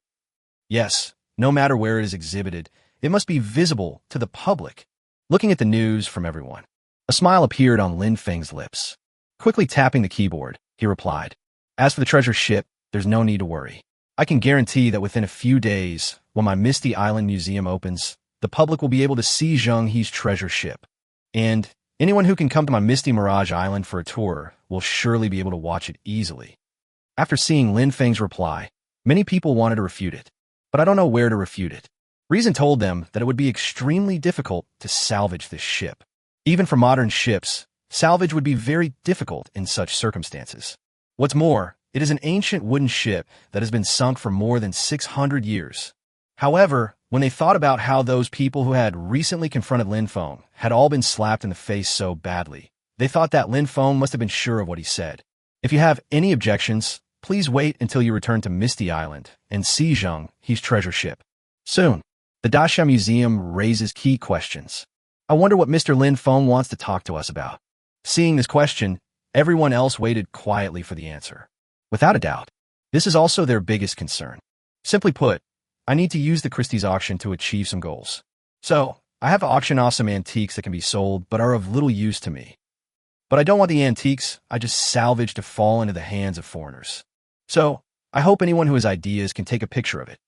Yes, no matter where it is exhibited, it must be visible to the public. Looking at the news from everyone, a smile appeared on Feng's lips. Quickly tapping the keyboard, he replied, "As for the treasure ship, there's no need to worry. I can guarantee that within a few days, when my Misty Island Museum opens, the public will be able to see Zheng He's treasure ship. And anyone who can come to my Misty Mirage Island for a tour will surely be able to watch it easily." After seeing Feng's reply, many people wanted to refute it, but I don't know where to refute it. Reason told them that it would be extremely difficult to salvage this ship. Even for modern ships, salvage would be very difficult in such circumstances. What's more, it is an ancient wooden ship that has been sunk for more than 600 years. However, when they thought about how those people who had recently confronted Feng had all been slapped in the face so badly, they thought that Feng must have been sure of what he said. If you have any objections, please wait until you return to Misty Island and see Zheng He's treasure ship. Soon, the Daxia Museum raises key questions. I wonder what Mr. Feng wants to talk to us about. Seeing this question, everyone else waited quietly for the answer. Without a doubt, this is also their biggest concern. Simply put, I need to use the Christie's auction to achieve some goals. So, I have to auction off some antiques that can be sold but are of little use to me. But I don't want the antiques I just salvaged to fall into the hands of foreigners. So, I hope anyone who has ideas can take a picture of it.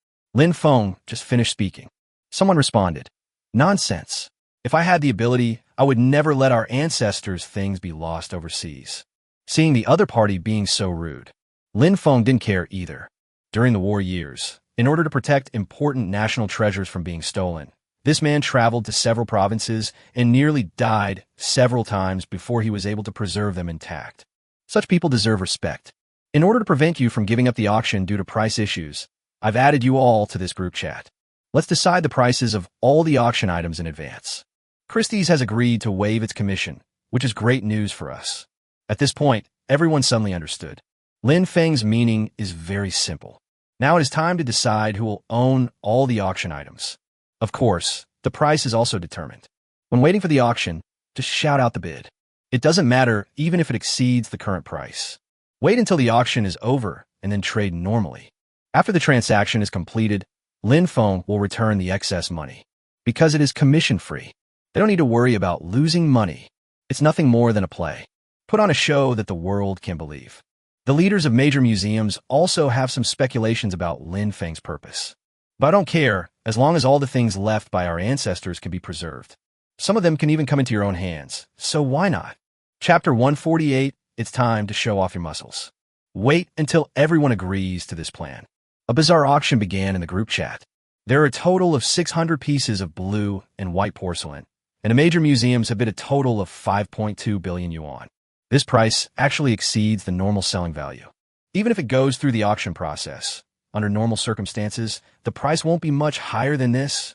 Feng just finished speaking. Someone responded, "Nonsense. If I had the ability, I would never let our ancestors' things be lost overseas." Seeing the other party being so rude, Feng didn't care either. During the war years, in order to protect important national treasures from being stolen, this man traveled to several provinces and nearly died several times before he was able to preserve them intact. Such people deserve respect. In order to prevent you from giving up the auction due to price issues, I've added you all to this group chat. Let's decide the prices of all the auction items in advance. Christie's has agreed to waive its commission, which is great news for us. At this point, everyone suddenly understood. Feng's meaning is very simple. Now it is time to decide who will own all the auction items. Of course, the price is also determined. When waiting for the auction, just shout out the bid. It doesn't matter even if it exceeds the current price. Wait until the auction is over and then trade normally. After the transaction is completed, Feng will return the excess money. Because it is commission-free, they don't need to worry about losing money. It's nothing more than a play. Put on a show that the world can believe. The leaders of major museums also have some speculations about Feng's purpose. But I don't care, as long as all the things left by our ancestors can be preserved. Some of them can even come into your own hands, so why not? Chapter 148, it's time to show off your muscles. Wait until everyone agrees to this plan. A bizarre auction began in the group chat. There are a total of 600 pieces of blue and white porcelain, and the major museums have bid a total of 5.2 billion yuan. This price actually exceeds the normal selling value. Even if it goes through the auction process, under normal circumstances, the price won't be much higher than this.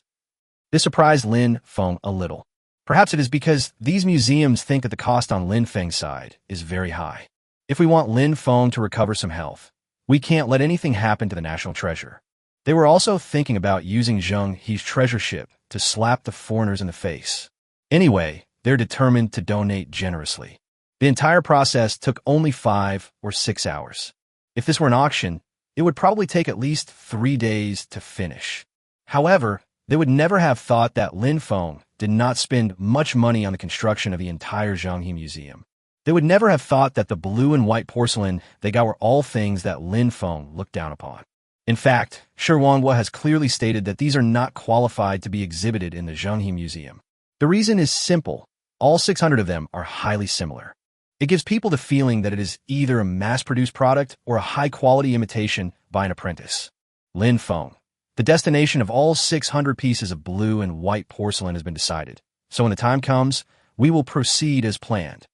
This surprised Feng a little. Perhaps it is because these museums think that the cost on Feng's side is very high. If we want Feng to recover some health, we can't let anything happen to the national treasure. They were also thinking about using Zheng He's treasure ship to slap the foreigners in the face. Anyway, they're determined to donate generously. The entire process took only 5 or 6 hours. If this were an auction, it would probably take at least 3 days to finish. However, they would never have thought that Feng did not spend much money on the construction of the entire Zheng He Museum. They would never have thought that the blue and white porcelain they got were all things that Feng looked down upon. In fact, manhwa has clearly stated that these are not qualified to be exhibited in the Zheng He Museum. The reason is simple. All 600 of them are highly similar. It gives people the feeling that it is either a mass-produced product or a high-quality imitation by an apprentice. Feng. The destination of all 600 pieces of blue and white porcelain has been decided, so when the time comes, we will proceed as planned.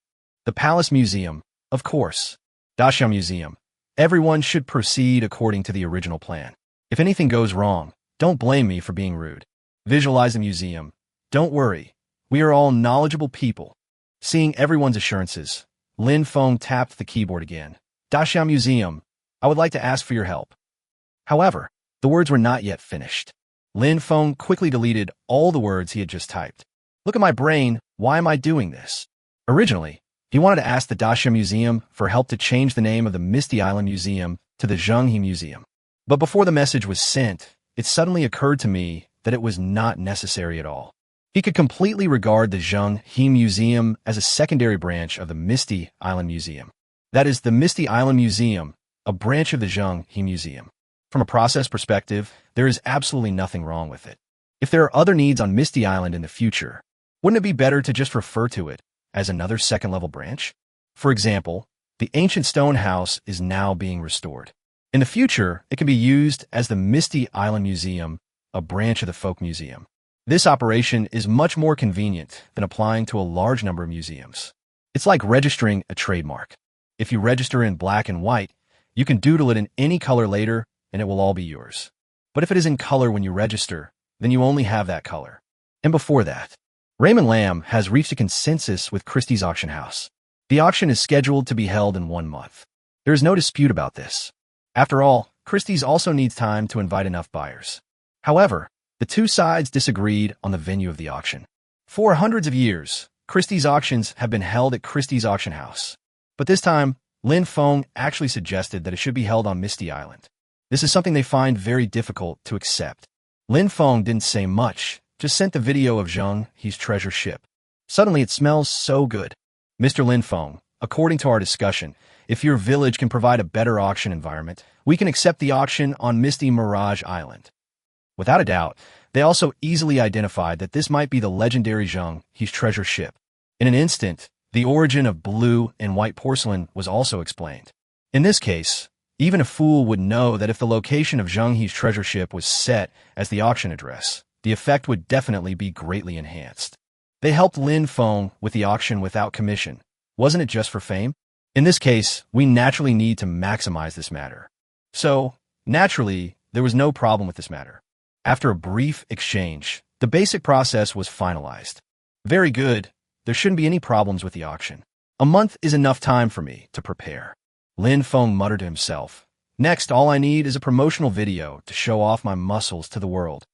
The Palace Museum, of course. Daxia Museum. Everyone should proceed according to the original plan. If anything goes wrong, don't blame me for being rude. Visualize the museum. Don't worry. We are all knowledgeable people. Seeing everyone's assurances, Feng tapped the keyboard again. Daxia Museum. I would like to ask for your help. However, the words were not yet finished. Feng quickly deleted all the words he had just typed. Look at my brain, why am I doing this? Originally, he wanted to ask the Daxia Museum for help to change the name of the Misty Island Museum to the Zhenghe Museum. But before the message was sent, it suddenly occurred to me that it was not necessary at all. He could completely regard the Zhenghe Museum as a secondary branch of the Misty Island Museum. That is, the Misty Island Museum, a branch of the Zhenghe Museum. From a process perspective, there is absolutely nothing wrong with it. If there are other needs on Misty Island in the future, wouldn't it be better to just refer to it as another second-level branch? For example, the ancient stone house is now being restored. In the future, it can be used as the Misty Island Museum, a branch of the Folk Museum. This operation is much more convenient than applying to a large number of museums. It's like registering a trademark. If you register in black and white, you can doodle it in any color later and it will all be yours. But if it is in color when you register, then you only have that color. And before that, Raymond Lamb has reached a consensus with Christie's auction house. The auction is scheduled to be held in 1 month. There is no dispute about this. After all, Christie's also needs time to invite enough buyers. However, the two sides disagreed on the venue of the auction. For hundreds of years, Christie's auctions have been held at Christie's auction house. But this time, Feng actually suggested that it should be held on Misty Island. This is something they find very difficult to accept. Feng didn't say much, just sent the video of Zhenghe's treasure ship. Suddenly it smells so good. Mr. Feng, according to our discussion, if your village can provide a better auction environment, we can accept the auction on Misty Mirage Island. Without a doubt, they also easily identified that this might be the legendary Zhenghe's treasure ship. In an instant, the origin of blue and white porcelain was also explained. In this case, even a fool would know that if the location of Zhenghe's treasure ship was set as the auction address, the effect would definitely be greatly enhanced. They helped Feng with the auction without commission. Wasn't it just for fame? In this case, we naturally need to maximize this matter. So, naturally, there was no problem with this matter. After a brief exchange, the basic process was finalized. Very good. There shouldn't be any problems with the auction. A month is enough time for me to prepare. Feng muttered to himself. Next, all I need is a promotional video to show off my muscles to the world.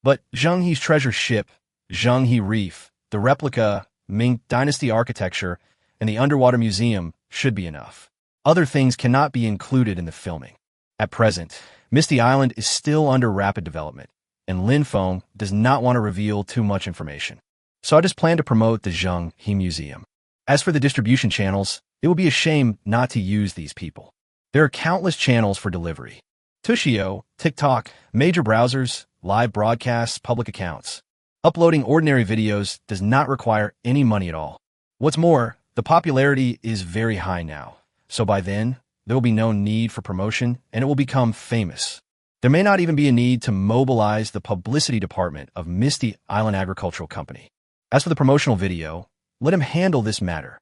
But Zhenghe's treasure ship, Zhenghe Reef, the replica, Ming Dynasty architecture, and the underwater museum should be enough. Other things cannot be included in the filming. At present, Misty Island is still under rapid development, and Feng does not want to reveal too much information. So I just plan to promote the Zhenghe Museum. As for the distribution channels, it would be a shame not to use these people. There are countless channels for delivery. Tushio, TikTok, major browsers, live broadcasts, public accounts. Uploading ordinary videos does not require any money at all. What's more, the popularity is very high now, so by then, there will be no need for promotion and it will become famous. There may not even be a need to mobilize the publicity department of Misty Island Agricultural Company. As for the promotional video, let him handle this matter.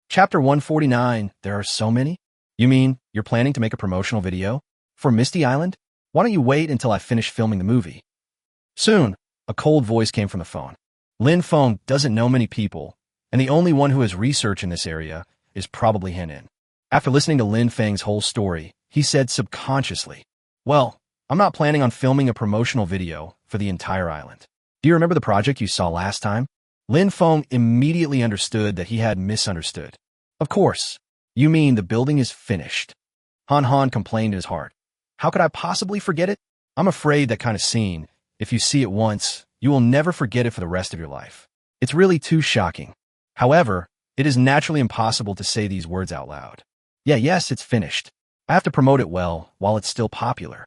Chapter 149, there are so many? You mean you're planning to make a promotional video? For Misty Island? Why don't you wait until I finish filming the movie? Soon, a cold voice came from the phone. Feng doesn't know many people, and the only one who has research in this area is probably Henin. After listening to Feng's whole story, he said subconsciously, well, I'm not planning on filming a promotional video for the entire island. Do you remember the project you saw last time? Feng immediately understood that he had misunderstood. Of course. You mean the building is finished. Han complained in his heart. How could I possibly forget it? I'm afraid that kind of scene, if you see it once, you will never forget it for the rest of your life. It's really too shocking. However, it is naturally impossible to say these words out loud. Yes, it's finished. I have to promote it well while it's still popular.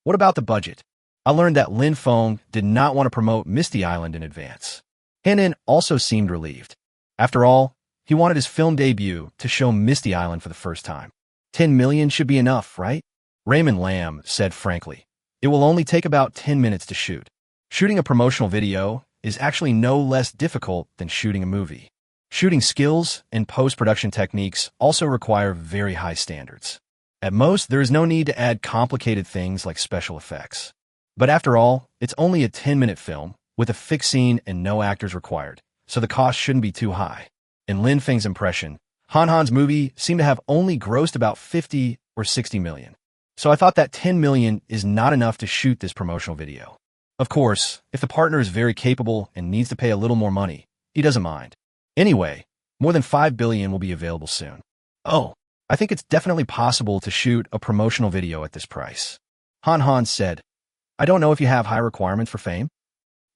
What about the budget? I learned that Feng did not want to promote Misty Island in advance. Henin also seemed relieved. After all, he wanted his film debut to show Misty Island for the first time. 10 million should be enough, right? Raymond Lamb said frankly, it will only take about 10 minutes to shoot. Shooting a promotional video is actually no less difficult than shooting a movie. Shooting skills and post-production techniques also require very high standards. At most, there is no need to add complicated things like special effects. But after all, it's only a 10-minute film with a fixed scene and no actors required, so the cost shouldn't be too high. In Feng's impression, Han's movie seemed to have only grossed about 50 or 60 million. So I thought that 10 million is not enough to shoot this promotional video. Of course, if the partner is very capable and needs to pay a little more money, he doesn't mind. Anyway, more than 5 billion will be available soon. Oh, I think it's definitely possible to shoot a promotional video at this price. Han Han said, I don't know if you have high requirements for fame.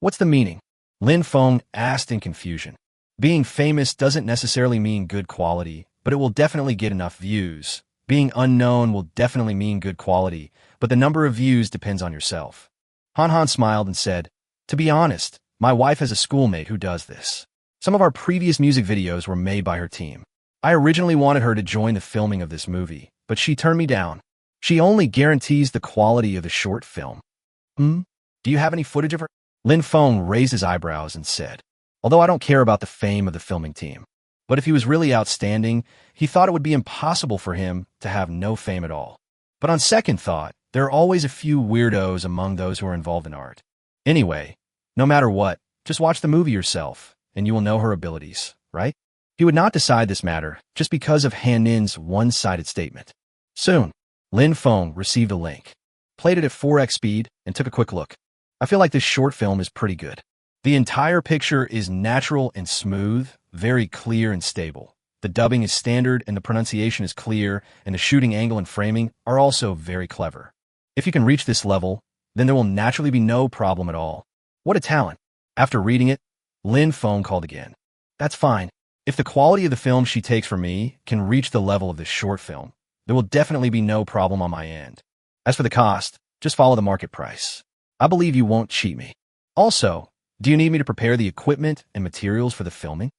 What's the meaning? Lin Feng asked in confusion. Being famous doesn't necessarily mean good quality, but it will definitely get enough views. Being unknown will definitely mean good quality, but the number of views depends on yourself. Han Han smiled and said, to be honest, my wife has a schoolmate who does this. Some of our previous music videos were made by her team. I originally wanted her to join the filming of this movie, but she turned me down. She only guarantees the quality of the short film. Do you have any footage of her? Lin Feng raised his eyebrows and said, although I don't care about the fame of the filming team, but if he was really outstanding, he thought it would be impossible for him to have no fame at all. But on second thought, there are always a few weirdos among those who are involved in art. Anyway, no matter what, just watch the movie yourself, and you will know her abilities, right? He would not decide this matter just because of Han Nin's one-sided statement. Soon, Lin Feng received a link, played it at 4x speed, and took a quick look. I feel like this short film is pretty good. The entire picture is natural and smooth, very clear and stable. The dubbing is standard and the pronunciation is clear, and the shooting angle and framing are also very clever. If you can reach this level, then there will naturally be no problem at all. What a talent. After reading it, Lin Feng called again. That's fine. If the quality of the film she takes from me can reach the level of this short film, there will definitely be no problem on my end. As for the cost, just follow the market price. I believe you won't cheat me. Also, do you need me to prepare the equipment and materials for the filming?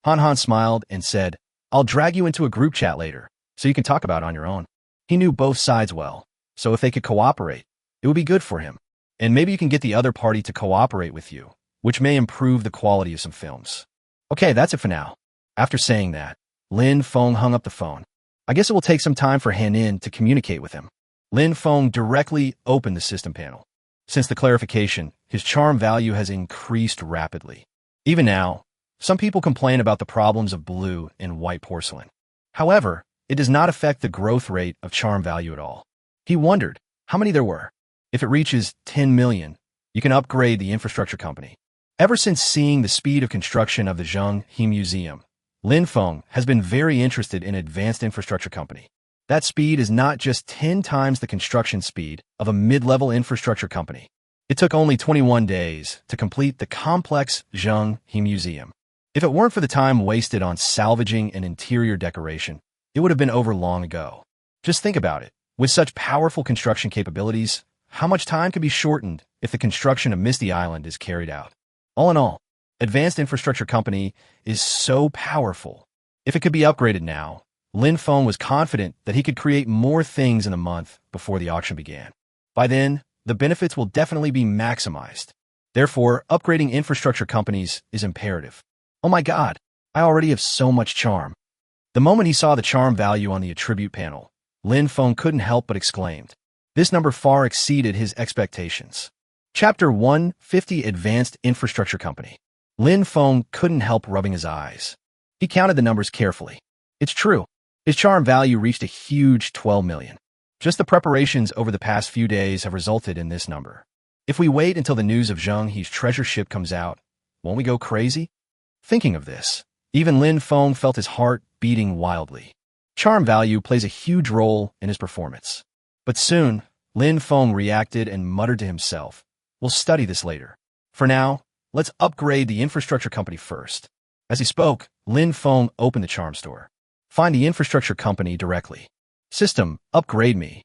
Han Han smiled and said, I'll drag you into a group chat later, so you can talk about it on your own. He knew both sides well, so if they could cooperate, it would be good for him. And maybe you can get the other party to cooperate with you, which may improve the quality of some films. Okay, that's it for now. After saying that, Lin Feng hung up the phone. I guess it will take some time for Han Nin to communicate with him. Lin Feng directly opened the system panel. Since the clarification, his charm value has increased rapidly. Even now, some people complain about the problems of blue and white porcelain. However, it does not affect the growth rate of charm value at all. He wondered how many there were. If it reaches 10 million, you can upgrade the infrastructure company. Ever since seeing the speed of construction of the Zhenghe Museum, Lin Feng has been very interested in advanced infrastructure company. That speed is not just 10 times the construction speed of a mid-level infrastructure company. It took only 21 days to complete the complex Zhenghe Museum. If it weren't for the time wasted on salvaging and interior decoration, it would have been over long ago. Just think about it. With such powerful construction capabilities, how much time could be shortened if the construction of Misty Island is carried out? All in all, Advanced Infrastructure Company is so powerful. If it could be upgraded now, Lin Feng was confident that he could create more things in a month before the auction began. By then, the benefits will definitely be maximized. Therefore, upgrading infrastructure companies is imperative. Oh my God, I already have so much charm. The moment he saw the charm value on the attribute panel, Lin Feng couldn't help but exclaimed. This number far exceeded his expectations. Chapter 150 Advanced Infrastructure Company. Lin Feng couldn't help rubbing his eyes. He counted the numbers carefully. It's true. His charm value reached a huge 12 million. Just the preparations over the past few days have resulted in this number. If we wait until the news of Zhenghe's treasure ship comes out, won't we go crazy? Thinking of this, even Lin Feng felt his heart beating wildly. Charm value plays a huge role in his performance. But soon, Lin Feng reacted and muttered to himself, we'll study this later. For now, let's upgrade the infrastructure company first. As he spoke, Lin Feng opened the charm store. Find the infrastructure company directly. System, upgrade me.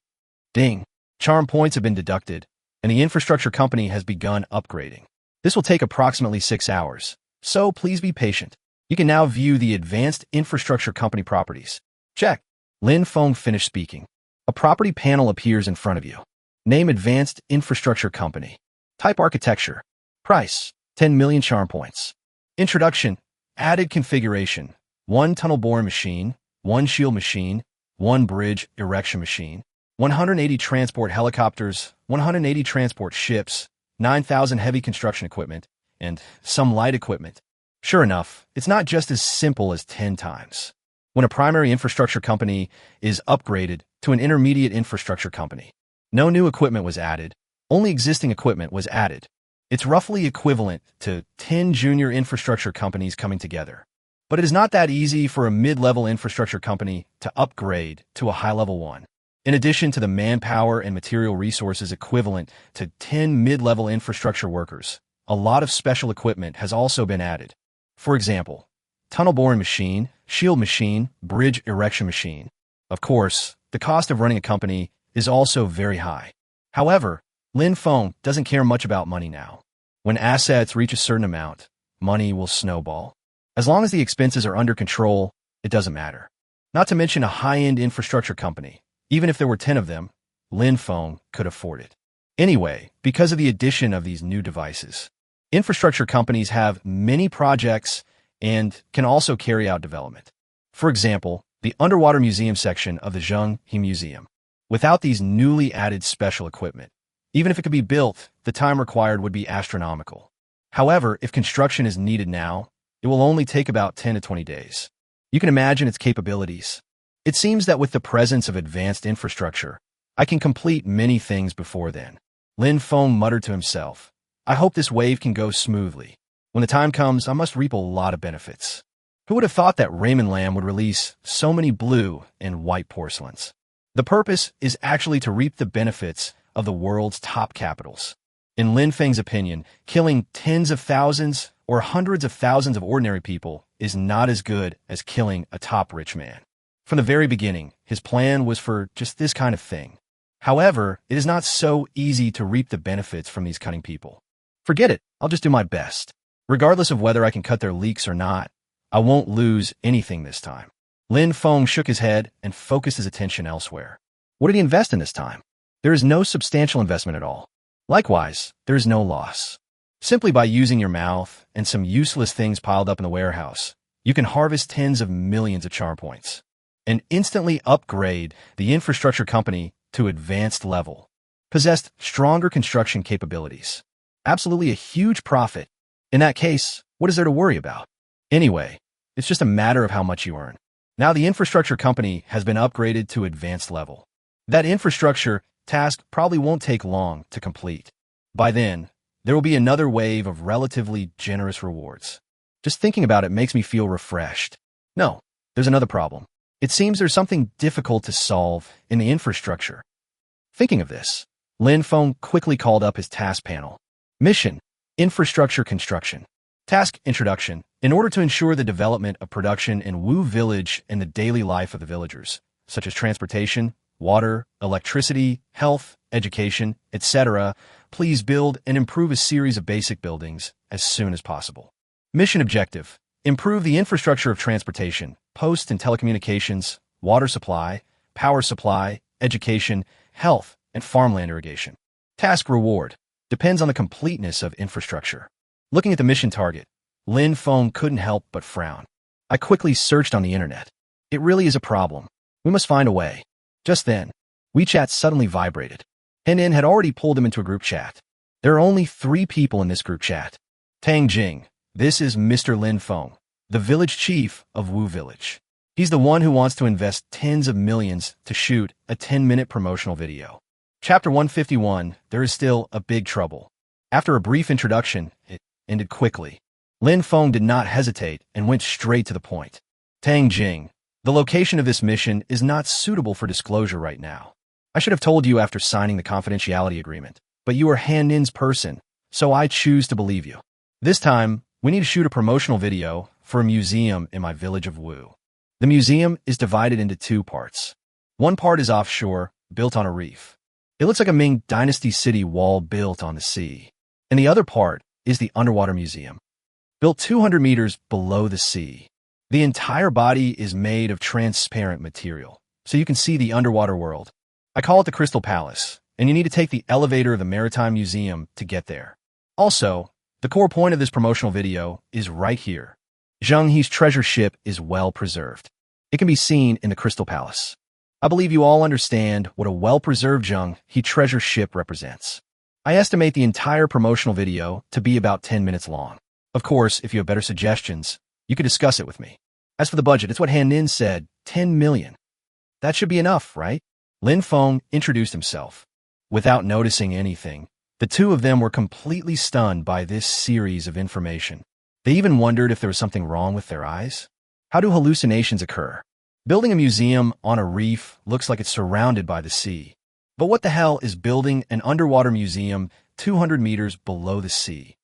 Ding. Charm points have been deducted, and the infrastructure company has begun upgrading. This will take approximately 6 hours, so please be patient. You can now view the advanced infrastructure company properties. Check. Lin Feng finished speaking. A property panel appears in front of you. Name Advanced Infrastructure Company. Type Architecture. Price, 10 million charm points. Introduction, added configuration, 1 tunnel boring machine, 1 shield machine, 1 bridge erection machine, 180 transport helicopters, 180 transport ships, 9,000 heavy construction equipment, and some light equipment. Sure enough, it's not just as simple as 10 times. when a primary infrastructure company is upgraded to an intermediate infrastructure company. No new equipment was added, only existing equipment was added. It's roughly equivalent to 10 junior infrastructure companies coming together. But it is not that easy for a mid-level infrastructure company to upgrade to a high-level one. In addition to the manpower and material resources equivalent to 10 mid-level infrastructure workers, a lot of special equipment has also been added. For example, tunnel boring machine, shield machine, bridge erection machine. Of course, the cost of running a company is also very high. However, Feng doesn't care much about money now. When assets reach a certain amount, money will snowball. As long as the expenses are under control, it doesn't matter. Not to mention a high-end infrastructure company. Even if there were 10 of them, Feng could afford it. Anyway, because of the addition of these new devices, infrastructure companies have many projects and can also carry out development. For example, the underwater museum section of the Zhenghe Museum. Without these newly added special equipment, even if it could be built, the time required would be astronomical. However, if construction is needed now, it will only take about 10 to 20 days. You can imagine its capabilities. It seems that with the presence of advanced infrastructure, I can complete many things before then. Feng muttered to himself, I hope this wave can go smoothly. When the time comes, I must reap a lot of benefits. Who would have thought that Raymond Lamb would release so many blue and white porcelains? The purpose is actually to reap the benefits of the world's top capitals. In Feng's opinion, killing tens of thousands or hundreds of thousands of ordinary people is not as good as killing a top rich man. From the very beginning, his plan was for just this kind of thing. However, it is not so easy to reap the benefits from these cunning people. Forget it, I'll just do my best. Regardless of whether I can cut their leaks or not, I won't lose anything this time. Feng shook his head and focused his attention elsewhere. What did he invest in this time? There is no substantial investment at all. Likewise, there is no loss. Simply by using your mouth and some useless things piled up in the warehouse, you can harvest tens of millions of charm points and instantly upgrade the infrastructure company to advanced level. Possessed stronger construction capabilities. Absolutely a huge profit. In that case, what is there to worry about? Anyway, it's just a matter of how much you earn. Now the infrastructure company has been upgraded to advanced level. That infrastructure task probably won't take long to complete. By then, there will be another wave of relatively generous rewards. Just thinking about it makes me feel refreshed. No, there's another problem. It seems there's something difficult to solve in the infrastructure. Thinking of this, Feng quickly called up his task panel. Mission: Infrastructure Construction. Task Introduction. In order to ensure the development of production in Wu Village and the daily life of the villagers, such as transportation, water, electricity, health, education, etc., please build and improve a series of basic buildings as soon as possible. Mission Objective: Improve the infrastructure of transportation, post and telecommunications, water supply, power supply, education, health, and farmland irrigation. Task Reward: Depends on the completeness of infrastructure. Looking at the mission target, Feng couldn't help but frown. I quickly searched on the internet. It really is a problem. We must find a way. Just then, WeChat suddenly vibrated. Henin had already pulled him into a group chat. There are only 3 people in this group chat. Tang Jing, this is Mr. Feng, the village chief of Wu Village. He's the one who wants to invest tens of millions to shoot a 10-minute promotional video. Chapter 151, there is still a big trouble. After a brief introduction, it ended quickly. Feng did not hesitate and went straight to the point. Tang Jing, the location of this mission is not suitable for disclosure right now. I should have told you after signing the confidentiality agreement, but you are Han Nin's person, so I choose to believe you. This time, we need to shoot a promotional video for a museum in my village of Wu. The museum is divided into 2 parts. One part is offshore, built on a reef. It looks like a Ming Dynasty city wall built on the sea. And the other part is the underwater museum, built 200 meters below the sea. The entire body is made of transparent material, so you can see the underwater world. I call it the Crystal Palace, and you need to take the elevator of the Maritime Museum to get there. Also, the core point of this promotional video is right here. Zhenghe's treasure ship is well preserved. It can be seen in the Crystal Palace. I believe you all understand what a well-preserved Zhenghe treasure ship represents. I estimate the entire promotional video to be about 10 minutes long. Of course, if you have better suggestions, you could discuss it with me. As for the budget, it's what Han Nin said, 10 million. That should be enough, right? Lin Feng introduced himself. Without noticing anything, the two of them were completely stunned by this series of information. They even wondered if there was something wrong with their eyes. How do hallucinations occur? Building a museum on a reef looks like it's surrounded by the sea. But what the hell is building an underwater museum 200 meters below the sea?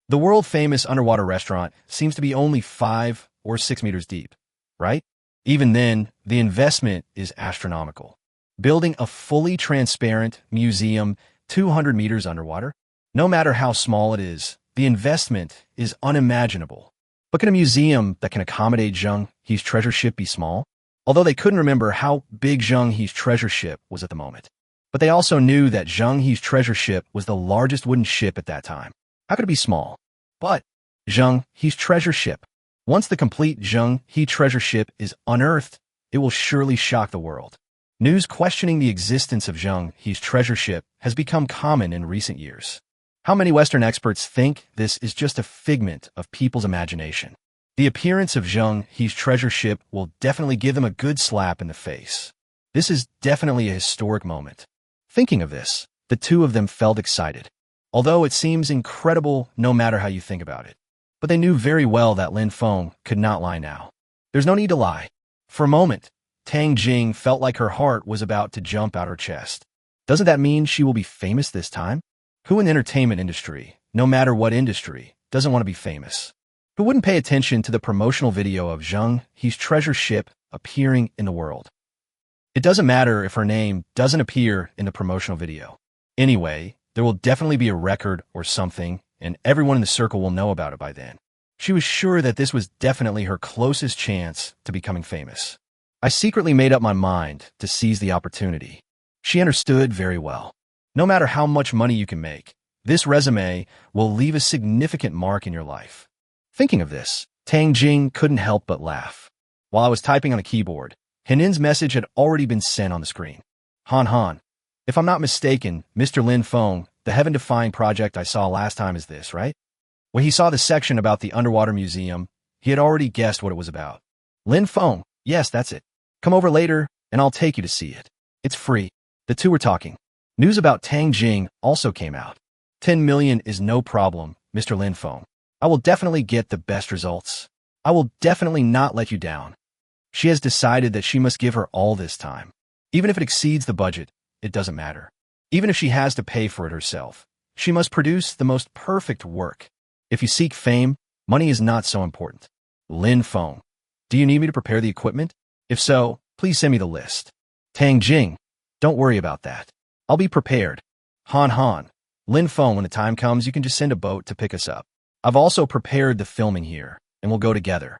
The world-famous underwater restaurant seems to be only 5 or 6 meters deep, right? Even then, the investment is astronomical. Building a fully transparent museum 200 meters underwater? No matter how small it is, the investment is unimaginable. But can a museum that can accommodate Zheng He's treasure ship be small? Although they couldn't remember how big Zheng He's treasure ship was at the moment. But they also knew that Zheng He's treasure ship was the largest wooden ship at that time. How could it be small? But Zheng He's treasure ship. Once the complete Zheng He treasure ship is unearthed, it will surely shock the world. News questioning the existence of Zheng He's treasure ship has become common in recent years. How many Western experts think this is just a figment of people's imagination? The appearance of Zheng He's treasure ship will definitely give them a good slap in the face. This is definitely a historic moment. Thinking of this, the two of them felt excited, although it seems incredible no matter how you think about it. But they knew very well that Lin Feng could not lie now. There's no need to lie. For a moment, Tang Jing felt like her heart was about to jump out her chest. Doesn't that mean she will be famous this time? Who in the entertainment industry, no matter what industry, doesn't want to be famous? Who wouldn't pay attention to the promotional video of Zheng He's treasure ship appearing in the world? It doesn't matter if her name doesn't appear in the promotional video. Anyway, there will definitely be a record or something, and everyone in the circle will know about it by then. She was sure that this was definitely her closest chance to becoming famous. I secretly made up my mind to seize the opportunity. She understood very well. No matter how much money you can make, this resume will leave a significant mark in your life. Thinking of this, Tang Jing couldn't help but laugh. While I was typing on a keyboard, Henin's message had already been sent on the screen. Han, if I'm not mistaken, Mr. Lin Feng, the heaven-defying project I saw last time is this, right? When he saw the section about the underwater museum, he had already guessed what it was about. Lin Feng, yes, that's it. Come over later, and I'll take you to see it. It's free. The two were talking. News about Tang Jing also came out. 10 million is no problem, Mr. Lin Feng. I will definitely get the best results. I will definitely not let you down. She has decided that she must give her all this time. Even if it exceeds the budget, it doesn't matter. Even if she has to pay for it herself, she must produce the most perfect work. If you seek fame, money is not so important. Lin Feng, do you need me to prepare the equipment? If so, please send me the list. Tang Jing, don't worry about that. I'll be prepared. Han, Lin Feng, when the time comes, you can just send a boat to pick us up. I've also prepared the filming here, and we'll go together.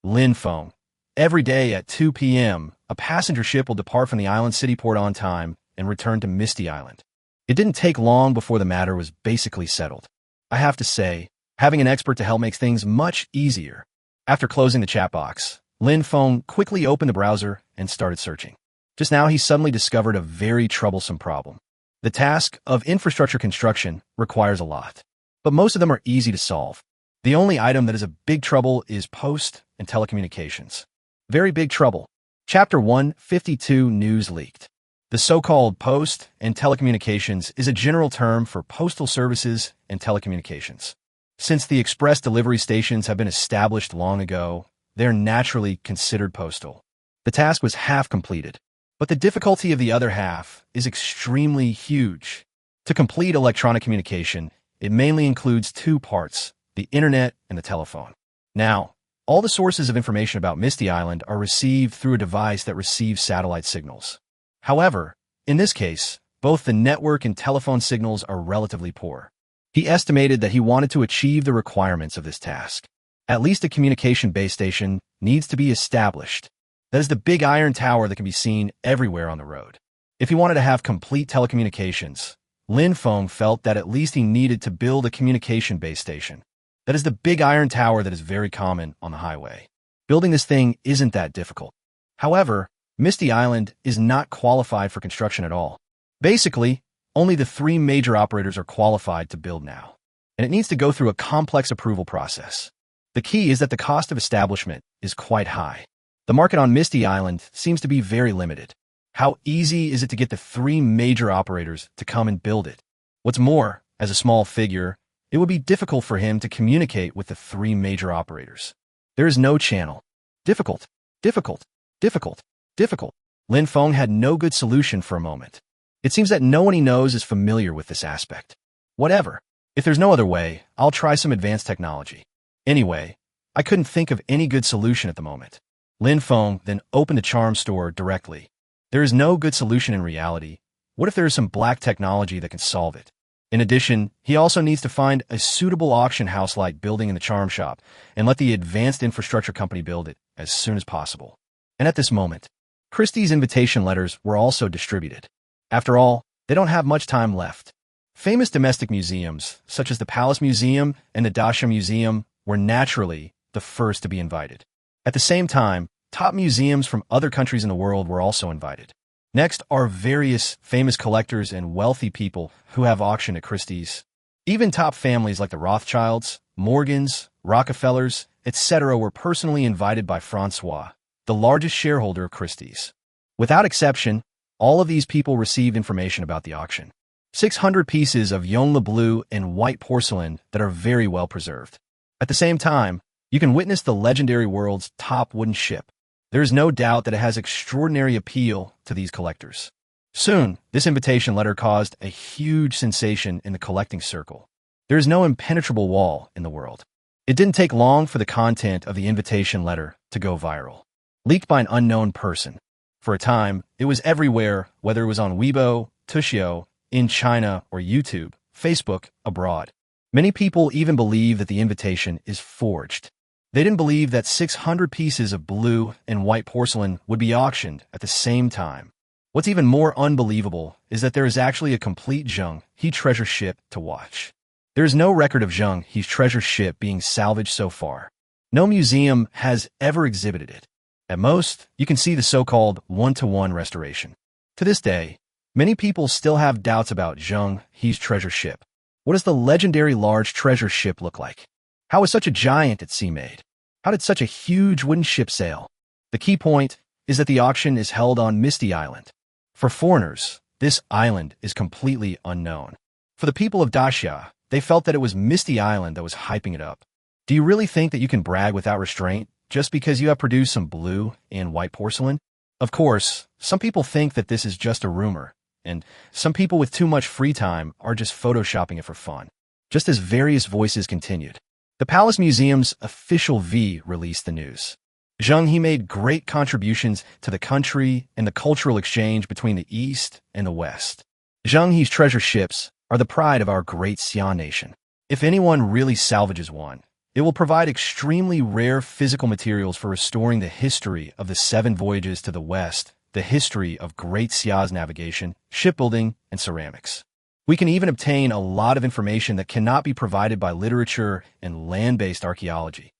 Lin Feng, every day at 2 p.m., a passenger ship will depart from the island city port on time and return to Misty Island. It didn't take long before the matter was basically settled. I have to say, having an expert to help makes things much easier. After closing the chat box, Lin Feng quickly opened the browser and started searching. Just now, he suddenly discovered a very troublesome problem. The task of infrastructure construction requires a lot, but most of them are easy to solve. The only item that is a big trouble is post and telecommunications. Very big trouble. Chapter 152 News leaked. The so-called post and telecommunications is a general term for postal services and telecommunications. Since the express delivery stations have been established long ago, they are naturally considered postal. The task was half completed, but the difficulty of the other half is extremely huge. To complete electronic communication, it mainly includes two parts, the internet and the telephone. Now, all the sources of information about Misty Island are received through a device that receives satellite signals. However, in this case, both the network and telephone signals are relatively poor. He estimated that he wanted to achieve the requirements of this task. At least a communication base station needs to be established. That is the big iron tower that can be seen everywhere on the road. If he wanted to have complete telecommunications, Lin Feng felt that at least he needed to build a communication base station. That is the big iron tower that is very common on the highway. Building this thing isn't that difficult. However, Misty Island is not qualified for construction at all. Basically, only the 3 major operators are qualified to build now, and it needs to go through a complex approval process. The key is that the cost of establishment is quite high. The market on Misty Island seems to be very limited. How easy is it to get the three major operators to come and build it? What's more, as a small figure, it would be difficult for him to communicate with the three major operators. There is no channel. Difficult, difficult, difficult, difficult. Lin Feng had no good solution for a moment. It seems that no one he knows is familiar with this aspect. Whatever. If there's no other way, I'll try some advanced technology. Anyway, I couldn't think of any good solution at the moment. Lin Feng then opened the charm store directly. There is no good solution in reality. What if there is some black technology that can solve it? In addition, he also needs to find a suitable auction house-like building in the charm shop and let the advanced infrastructure company build it as soon as possible. And at this moment, Christie's invitation letters were also distributed. After all, they don't have much time left. Famous domestic museums, such as the Palace Museum and the Dacia Museum, were naturally the first to be invited. At the same time, top museums from other countries in the world were also invited. Next are various famous collectors and wealthy people who have auctioned at Christie's. Even top families like the Rothschilds, Morgans, Rockefellers, etc. were personally invited by Francois, the largest shareholder of Christie's. Without exception, all of these people received information about the auction. 600 pieces of Yongle blue and white porcelain that are very well preserved. At the same time, you can witness the legendary world's top wooden ship. There is no doubt that it has extraordinary appeal to these collectors. Soon, this invitation letter caused a huge sensation in the collecting circle. There is no impenetrable wall in the world. It didn't take long for the content of the invitation letter to go viral. Leaked by an unknown person. For a time, it was everywhere, whether it was on Weibo, Tushio, in China, or YouTube, Facebook, abroad. Many people even believe that the invitation is forged. They didn't believe that 600 pieces of blue and white porcelain would be auctioned at the same time. What's even more unbelievable is that there is actually a complete Zheng He treasure ship to watch. There is no record of Zheng He's treasure ship being salvaged so far. No museum has ever exhibited it. At most, you can see the so-called one-to-one restoration. To this day, many people still have doubts about Zheng He's treasure ship. What does the legendary large treasure ship look like? How is such a giant at sea made? How did such a huge wooden ship sail? The key point is that the auction is held on Misty Island. For foreigners, this island is completely unknown. For the people of Dacia, they felt that it was Misty Island that was hyping it up. Do you really think that you can brag without restraint just because you have produced some blue and white porcelain? Of course, some people think that this is just a rumor, and some people with too much free time are just photoshopping it for fun. Just as various voices continued. The Palace Museum's official V released the news. Zheng He made great contributions to the country and the cultural exchange between the East and the West. Zheng He's treasure ships are the pride of our great Xia nation. If anyone really salvages one, it will provide extremely rare physical materials for restoring the history of the 7 voyages to the West, the history of Great Xia's navigation, shipbuilding, and ceramics. We can even obtain a lot of information that cannot be provided by literature and land-based archaeology.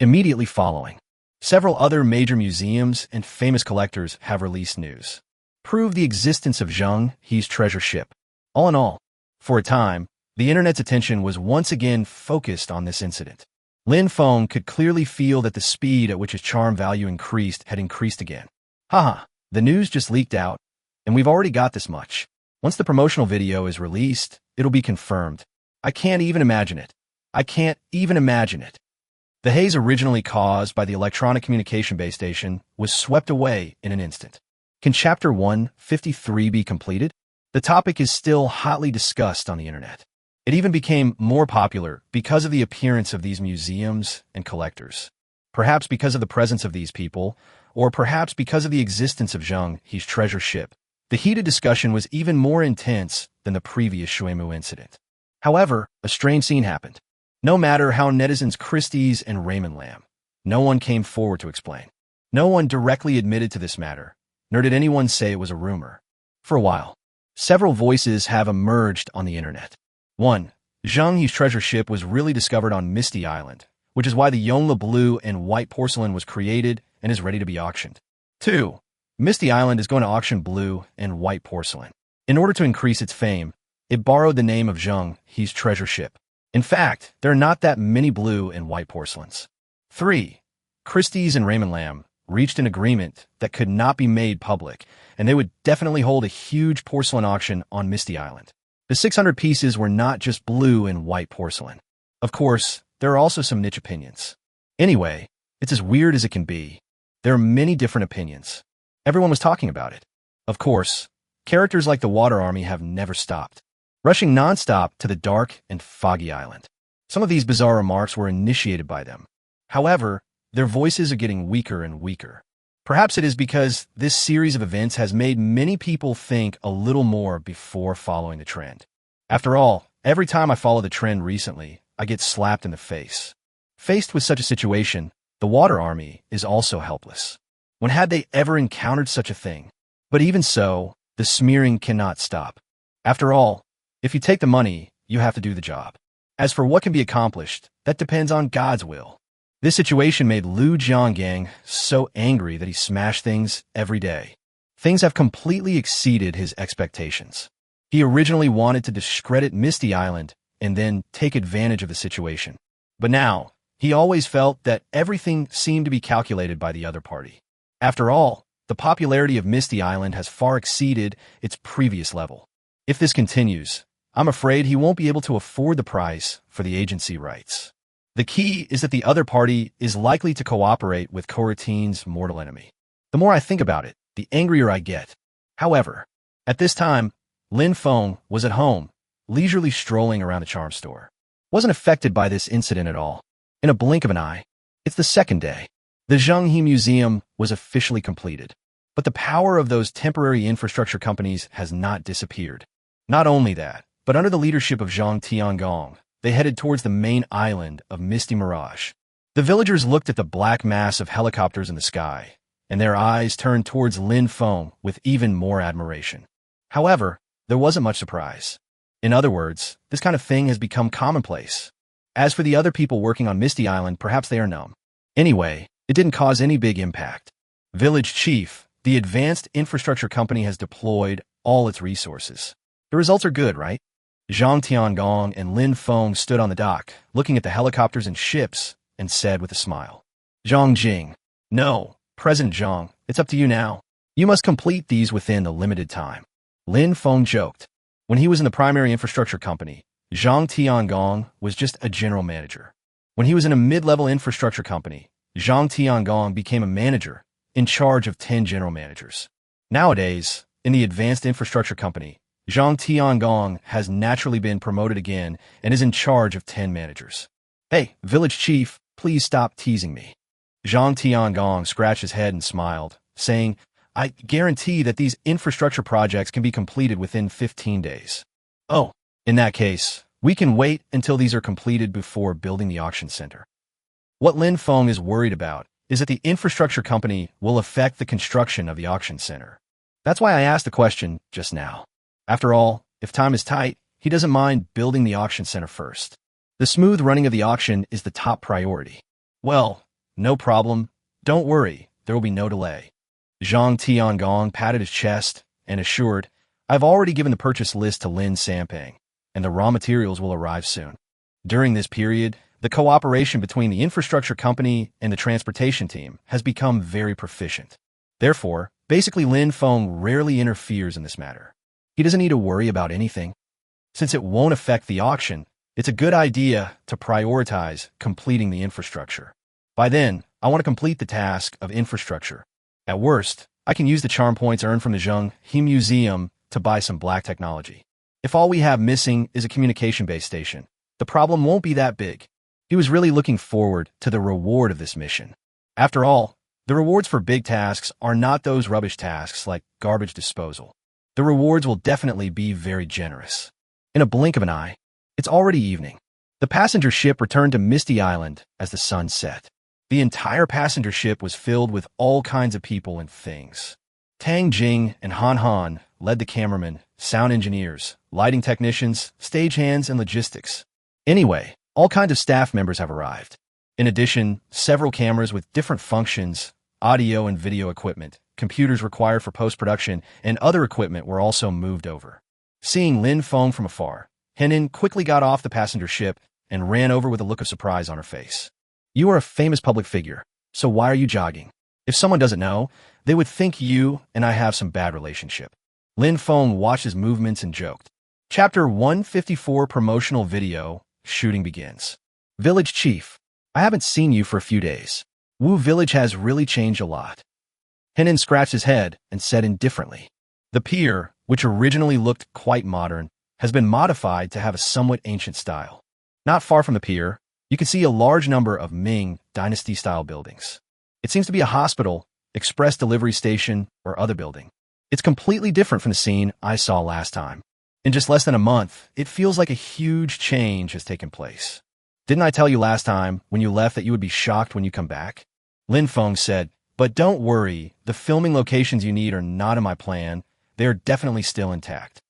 Immediately following, several other major museums and famous collectors have released news. Prove the existence of Zheng He's treasure ship. All in all, for a time, the internet's attention was once again focused on this incident. Lin Feng could clearly feel that the speed at which his charm value increased had increased again. Haha, the news just leaked out, and we've already got this much. Once the promotional video is released, it'll be confirmed. I can't even imagine it. I can't even imagine it. The haze originally caused by the electronic communication base station was swept away in an instant. Can Chapter 153 be completed? The topic is still hotly discussed on the internet. It even became more popular because of the appearance of these museums and collectors. Perhaps because of the presence of these people, or perhaps because of the existence of Zheng He's treasure ship. The heated discussion was even more intense than the previous Shuemu incident. However, a strange scene happened. No matter how netizens Christie's and Raymond Lamb, no one came forward to explain. No one directly admitted to this matter, nor did anyone say it was a rumor. For a while, several voices have emerged on the internet. 1. Zheng He's treasure ship was really discovered on Misty Island, which is why the Yongle blue and white porcelain was created and is ready to be auctioned. 2. Misty Island is going to auction blue and white porcelain. In order to increase its fame, it borrowed the name of Zheng He's treasure ship. In fact, there are not that many blue and white porcelains. 3. Christie's and Raymond Lamb reached an agreement that could not be made public, and they would definitely hold a huge porcelain auction on Misty Island. The 600 pieces were not just blue and white porcelain. Of course, there are also some niche opinions. Anyway, it's as weird as it can be. There are many different opinions. Everyone was talking about it. Of course, characters like the Water Army have never stopped, rushing nonstop to the dark and foggy island. Some of these bizarre remarks were initiated by them. However, their voices are getting weaker and weaker. Perhaps it is because this series of events has made many people think a little more before following the trend. After all, every time I follow the trend recently, I get slapped in the face. Faced with such a situation, the Water Army is also helpless. When had they ever encountered such a thing? But even so, the smearing cannot stop. After all, if you take the money, you have to do the job. As for what can be accomplished, that depends on God's will. This situation made Liu Jiangang so angry that he smashed things every day. Things have completely exceeded his expectations. He originally wanted to discredit Misty Island and then take advantage of the situation. But now, he always felt that everything seemed to be calculated by the other party. After all, the popularity of Misty Island has far exceeded its previous level. If this continues, I'm afraid he won't be able to afford the price for the agency rights. The key is that the other party is likely to cooperate with Coroutine's mortal enemy. The more I think about it, the angrier I get. However, at this time, Feng was at home, leisurely strolling around the charm store. Wasn't affected by this incident at all. In a blink of an eye, it's the second day. The Zhenghe Museum was officially completed. But the power of those temporary infrastructure companies has not disappeared. Not only that, but under the leadership of Zhang Tiangong, they headed towards the main island of Misty Mirage. The villagers looked at the black mass of helicopters in the sky, and their eyes turned towards Feng with even more admiration. However, there wasn't much surprise. In other words, this kind of thing has become commonplace. As for the other people working on Misty Island, perhaps they are numb. Anyway, it didn't cause any big impact. Village Chief, the advanced infrastructure company, has deployed all its resources. The results are good, right? Zhang Tiangong and Feng stood on the dock, looking at the helicopters and ships, and said with a smile, "Zhang Jing, no, President Zhang, it's up to you now. You must complete these within the limited time." Feng joked. When he was in the primary infrastructure company, Zhang Tiangong was just a general manager. When he was in a mid-level infrastructure company, Zhang Tiangong became a manager, in charge of 10 general managers. Nowadays, in the advanced infrastructure company, Zhang Tiangong has naturally been promoted again and is in charge of 10 managers. "Hey, village chief, please stop teasing me." Zhang Tiangong scratched his head and smiled, saying, "I guarantee that these infrastructure projects can be completed within 15 days. Oh, in that case, we can wait until these are completed before building the auction center." What Feng is worried about is that the infrastructure company will affect the construction of the auction center. That's why I asked the question just now. After all, if time is tight, he doesn't mind building the auction center first. The smooth running of the auction is the top priority. "Well, no problem. Don't worry, there will be no delay." Zhang Tiangong patted his chest and assured, "I've already given the purchase list to Lin Sampang, and the raw materials will arrive soon." During this period, the cooperation between the infrastructure company and the transportation team has become very proficient. Therefore, basically Feng rarely interferes in this matter. He doesn't need to worry about anything. Since it won't affect the auction, it's a good idea to prioritize completing the infrastructure. By then, I want to complete the task of infrastructure. At worst, I can use the charm points earned from the Zhenghe Museum to buy some black technology. If all we have missing is a communication base station, the problem won't be that big. He was really looking forward to the reward of this mission. After all, the rewards for big tasks are not those rubbish tasks like garbage disposal. The rewards will definitely be very generous. In a blink of an eye, it's already evening. The passenger ship returned to Misty Island as the sun set. The entire passenger ship was filled with all kinds of people and things. Tang Jing and Han Han led the cameramen, sound engineers, lighting technicians, stagehands, and logistics. Anyway, all kinds of staff members have arrived. In addition, several cameras with different functions, audio and video equipment, computers required for post-production, and other equipment were also moved over. Seeing Feng from afar, Henin quickly got off the passenger ship and ran over with a look of surprise on her face. You are a famous public figure, so why are you jogging? If someone doesn't know, they would think you and I have some bad relationship. Feng watched his movements and joked. Chapter 154 Promotional Video. Shooting begins. Village Chief. I haven't seen you for a few days. Wu Village has really changed a lot. Henin scratched his head and said indifferently. The pier, which originally looked quite modern, has been modified to have a somewhat ancient style. Not far from the pier, you can see a large number of Ming Dynasty-style buildings. It seems to be a hospital, express delivery station, or other building. It's completely different from the scene I saw last time. In just less than a month, it feels like a huge change has taken place. Didn't I tell you last time when you left that you would be shocked when you come back? Feng said, but don't worry, the filming locations you need are not in my plan. They are definitely still intact.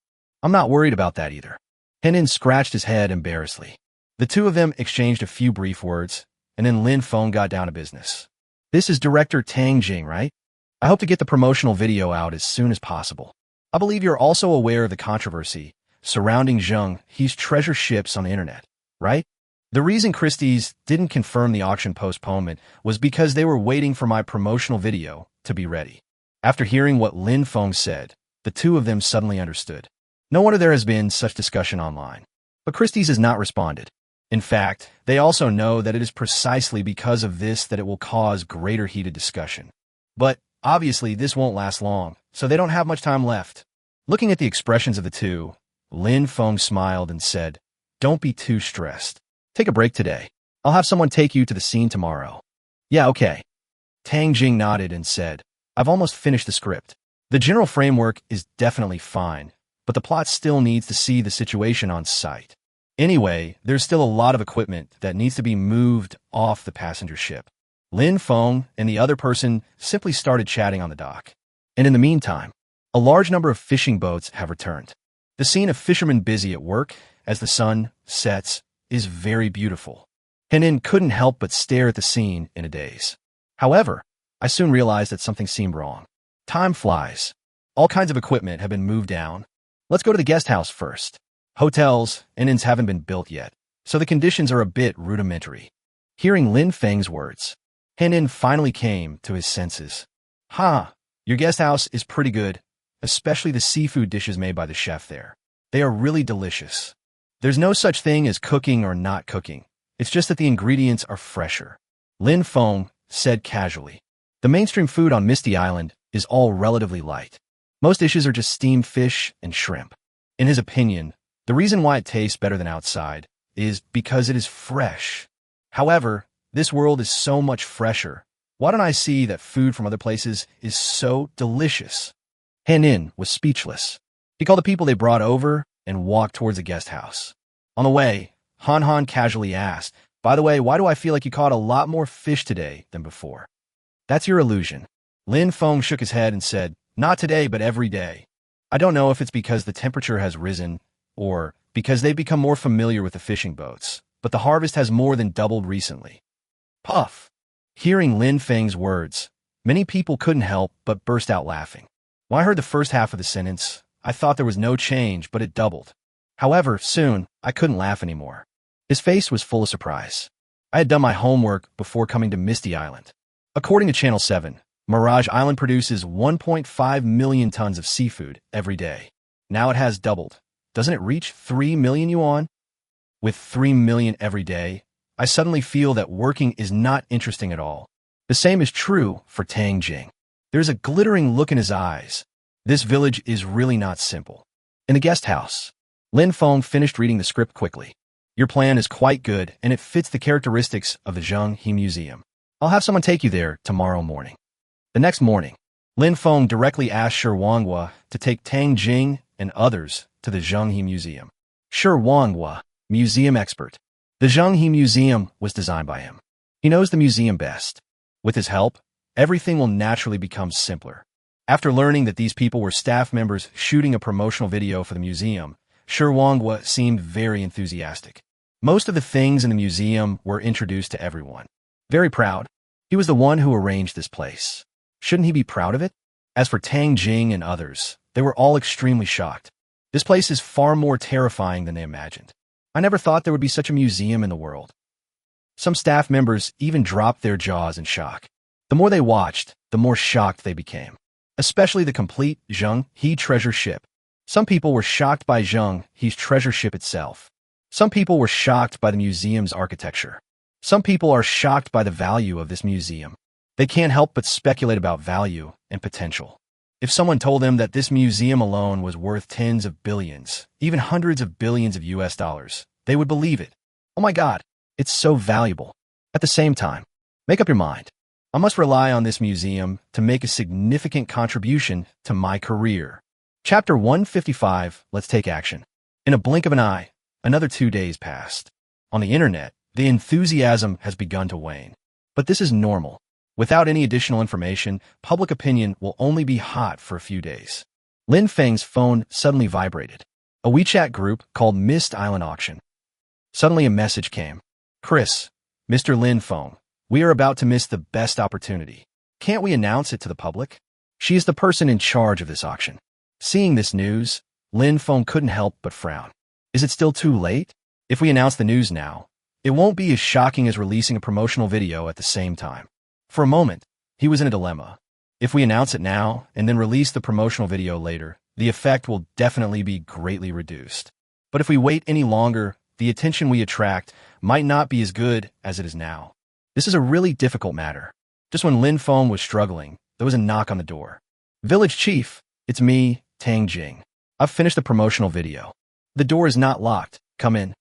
I'm not worried about that either. Henin scratched his head embarrassedly. The two of them exchanged a few brief words, and then Feng got down to business. This is director Tang Jing, right? I hope to get the promotional video out as soon as possible. I believe you're also aware of the controversy surrounding Zheng He's treasure ships on the internet, right? The reason Christie's didn't confirm the auction postponement was because they were waiting for my promotional video to be ready. After hearing what Feng said, the two of them suddenly understood. No wonder there has been such discussion online. But Christie's has not responded. In fact, they also know that it is precisely because of this that it will cause greater heated discussion. But obviously this won't last long, so they don't have much time left. Looking at the expressions of the two, Feng smiled and said, don't be too stressed. Take a break today. I'll have someone take you to the scene tomorrow. Yeah, okay. Tang Jing nodded and said, I've almost finished the script. The general framework is definitely fine, but the plot still needs to see the situation on site. Anyway, there's still a lot of equipment that needs to be moved off the passenger ship. Feng and the other person simply started chatting on the dock. And in the meantime, a large number of fishing boats have returned. The scene of fishermen busy at work as the sun sets is very beautiful. Henin couldn't help but stare at the scene in a daze. However, I soon realized that something seemed wrong. Time flies. All kinds of equipment have been moved down. Let's go to the guest house first. Hotels and inns haven't been built yet, so the conditions are a bit rudimentary. Hearing Feng's words, Henin finally came to his senses. Your guest house is pretty good, especially the seafood dishes made by the chef there. They are really delicious. There's no such thing as cooking or not cooking. It's just that the ingredients are fresher. Feng said casually. The mainstream food on Misty Island is all relatively light. Most dishes are just steamed fish and shrimp. In his opinion, the reason why it tastes better than outside is because it is fresh. However, this world is so much fresher. Why don't I see that food from other places is so delicious? Henin was speechless. He called the people they brought over and walked towards the guest house. On the way, Han casually asked, by the way, why do I feel like you caught a lot more fish today than before? That's your illusion. Feng shook his head and said, not today, but every day. I don't know if it's because the temperature has risen or because they've become more familiar with the fishing boats, but the harvest has more than doubled recently. Puff! Hearing Feng's words, many people couldn't help but burst out laughing. When I heard the first half of the sentence, I thought there was no change, but it doubled. However, soon, I couldn't laugh anymore. His face was full of surprise. I had done my homework before coming to Misty Island. According to Channel 7, Mirage Island produces 1.5 million tons of seafood every day. Now it has doubled. Doesn't it reach 3 million yuan? With 3 million every day, I suddenly feel that working is not interesting at all. The same is true for Tang Jing. There's a glittering look in his eyes. This village is really not simple. In the guest house, Feng finished reading the script quickly. Your plan is quite good, and it fits the characteristics of the Zheng He Museum. I'll have someone take you there tomorrow morning. The next morning, Feng directly asked Shi Wanghua to take Tang Jing and others to the Zheng He Museum. Shi Wanghua, museum expert. The Zheng He Museum was designed by him. He knows the museum best. With his help, everything will naturally become simpler. After learning that these people were staff members shooting a promotional video for the museum, Shi Wanghua seemed very enthusiastic. Most of the things in the museum were introduced to everyone. Very proud. He was the one who arranged this place. Shouldn't he be proud of it? As for Tang Jing and others, they were all extremely shocked. This place is far more terrifying than they imagined. I never thought there would be such a museum in the world. Some staff members even dropped their jaws in shock. The more they watched, the more shocked they became. Especially the complete Zheng He treasure ship. Some people were shocked by Zheng He's treasure ship itself. Some people were shocked by the museum's architecture. Some people are shocked by the value of this museum. They can't help but speculate about value and potential. If someone told them that this museum alone was worth tens of billions, even hundreds of billions of US dollars, they would believe it. Oh my God, it's so valuable. At the same time, make up your mind. I must rely on this museum to make a significant contribution to my career. Chapter 155, Let's Take Action. In a blink of an eye, another 2 days passed. On the internet, the enthusiasm has begun to wane. But this is normal. Without any additional information, public opinion will only be hot for a few days. Lin Feng's phone suddenly vibrated. A WeChat group called Mist Island Auction. Suddenly a message came. Chris, Mr. Lin Feng, we are about to miss the best opportunity. Can't we announce it to the public? She is the person in charge of this auction. Seeing this news, Lin Feng couldn't help but frown. Is it still too late? If we announce the news now, it won't be as shocking as releasing a promotional video at the same time. For a moment, he was in a dilemma. If we announce it now and then release the promotional video later, the effect will definitely be greatly reduced. But if we wait any longer, the attention we attract might not be as good as it is now. This is a really difficult matter. Just when Lin Feng was struggling, there was a knock on the door. Village Chief, it's me, Tang Jing. I've finished the promotional video. The door is not locked. Come in.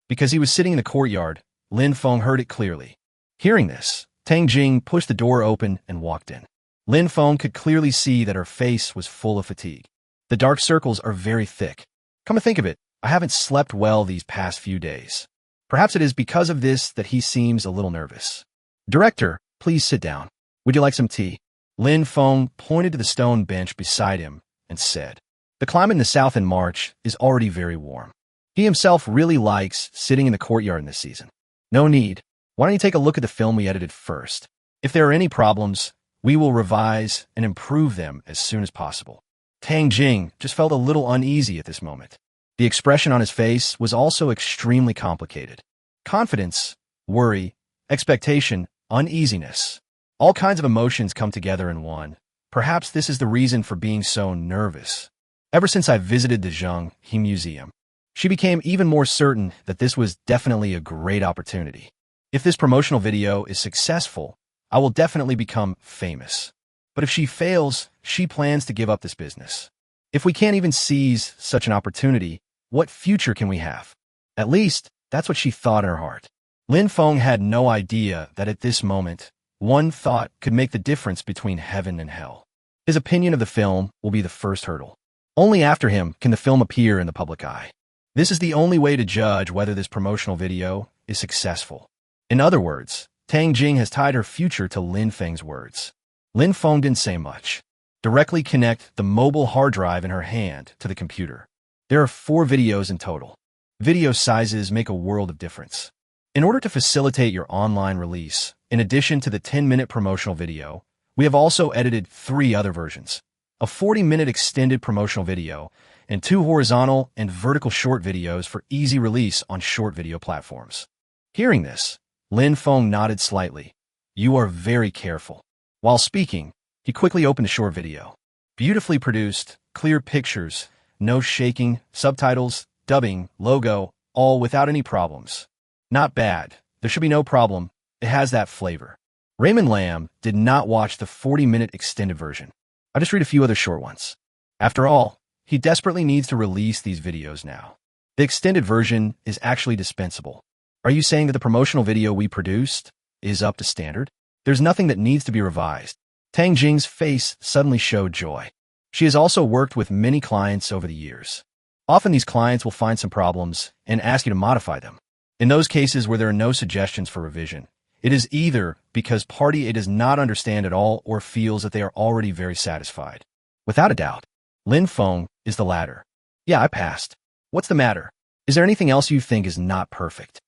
Because he was sitting in the courtyard, Lin Feng heard it clearly. Hearing this, Tang Jing pushed the door open and walked in. Lin Feng could clearly see that her face was full of fatigue. The dark circles are very thick. Come to think of it, I haven't slept well these past few days. Perhaps it is because of this that he seems a little nervous. Director, please sit down. Would you like some tea? Lin Feng pointed to the stone bench beside him and said, the climate in the south in March is already very warm. He himself really likes sitting in the courtyard in this season. No need. Why don't you take a look at the film we edited first? If there are any problems, we will revise and improve them as soon as possible. Tang Jing just felt a little uneasy at this moment. The expression on his face was also extremely complicated. Confidence, worry, expectation, uneasiness. All kinds of emotions come together in one. Perhaps this is the reason for being so nervous. Ever since I visited the Zheng He Museum, she became even more certain that this was definitely a great opportunity. If this promotional video is successful, I will definitely become famous. But if she fails, she plans to give up this business. If we can't even seize such an opportunity, what future can we have? At least, that's what she thought in her heart. Lin Feng had no idea that at this moment, one thought could make the difference between heaven and hell. His opinion of the film will be the first hurdle. Only after him can the film appear in the public eye. This is the only way to judge whether this promotional video is successful. In other words, Tang Jing has tied her future to Lin Feng's words. Lin Feng didn't say much. Directly connect the mobile hard drive in her hand to the computer. There are 4 videos in total. Video sizes make a world of difference. In order to facilitate your online release, in addition to the 10-minute promotional video, we have also edited 3 other versions. A 40-minute extended promotional video and 2 horizontal and vertical short videos for easy release on short video platforms. Hearing this, Lin Feng nodded slightly. You are very careful. While speaking, he quickly opened the short video. Beautifully produced, clear pictures, no shaking, subtitles, dubbing, logo, all without any problems. Not bad. There should be no problem. It has that flavor. Raymond Lamb did not watch the 40-minute extended version. I'll just read a few other short ones. After all, he desperately needs to release these videos now. The extended version is actually dispensable. Are you saying that the promotional video we produced is up to standard? There's nothing that needs to be revised. Tang Jing's face suddenly showed joy. She has also worked with many clients over the years. Often these clients will find some problems and ask you to modify them. In those cases where there are no suggestions for revision, it is either because party A does not understand at all or feels that they are already very satisfied. Without a doubt, Lin Feng is the latter. Yeah, I passed. What's the matter? Is there anything else you think is not perfect?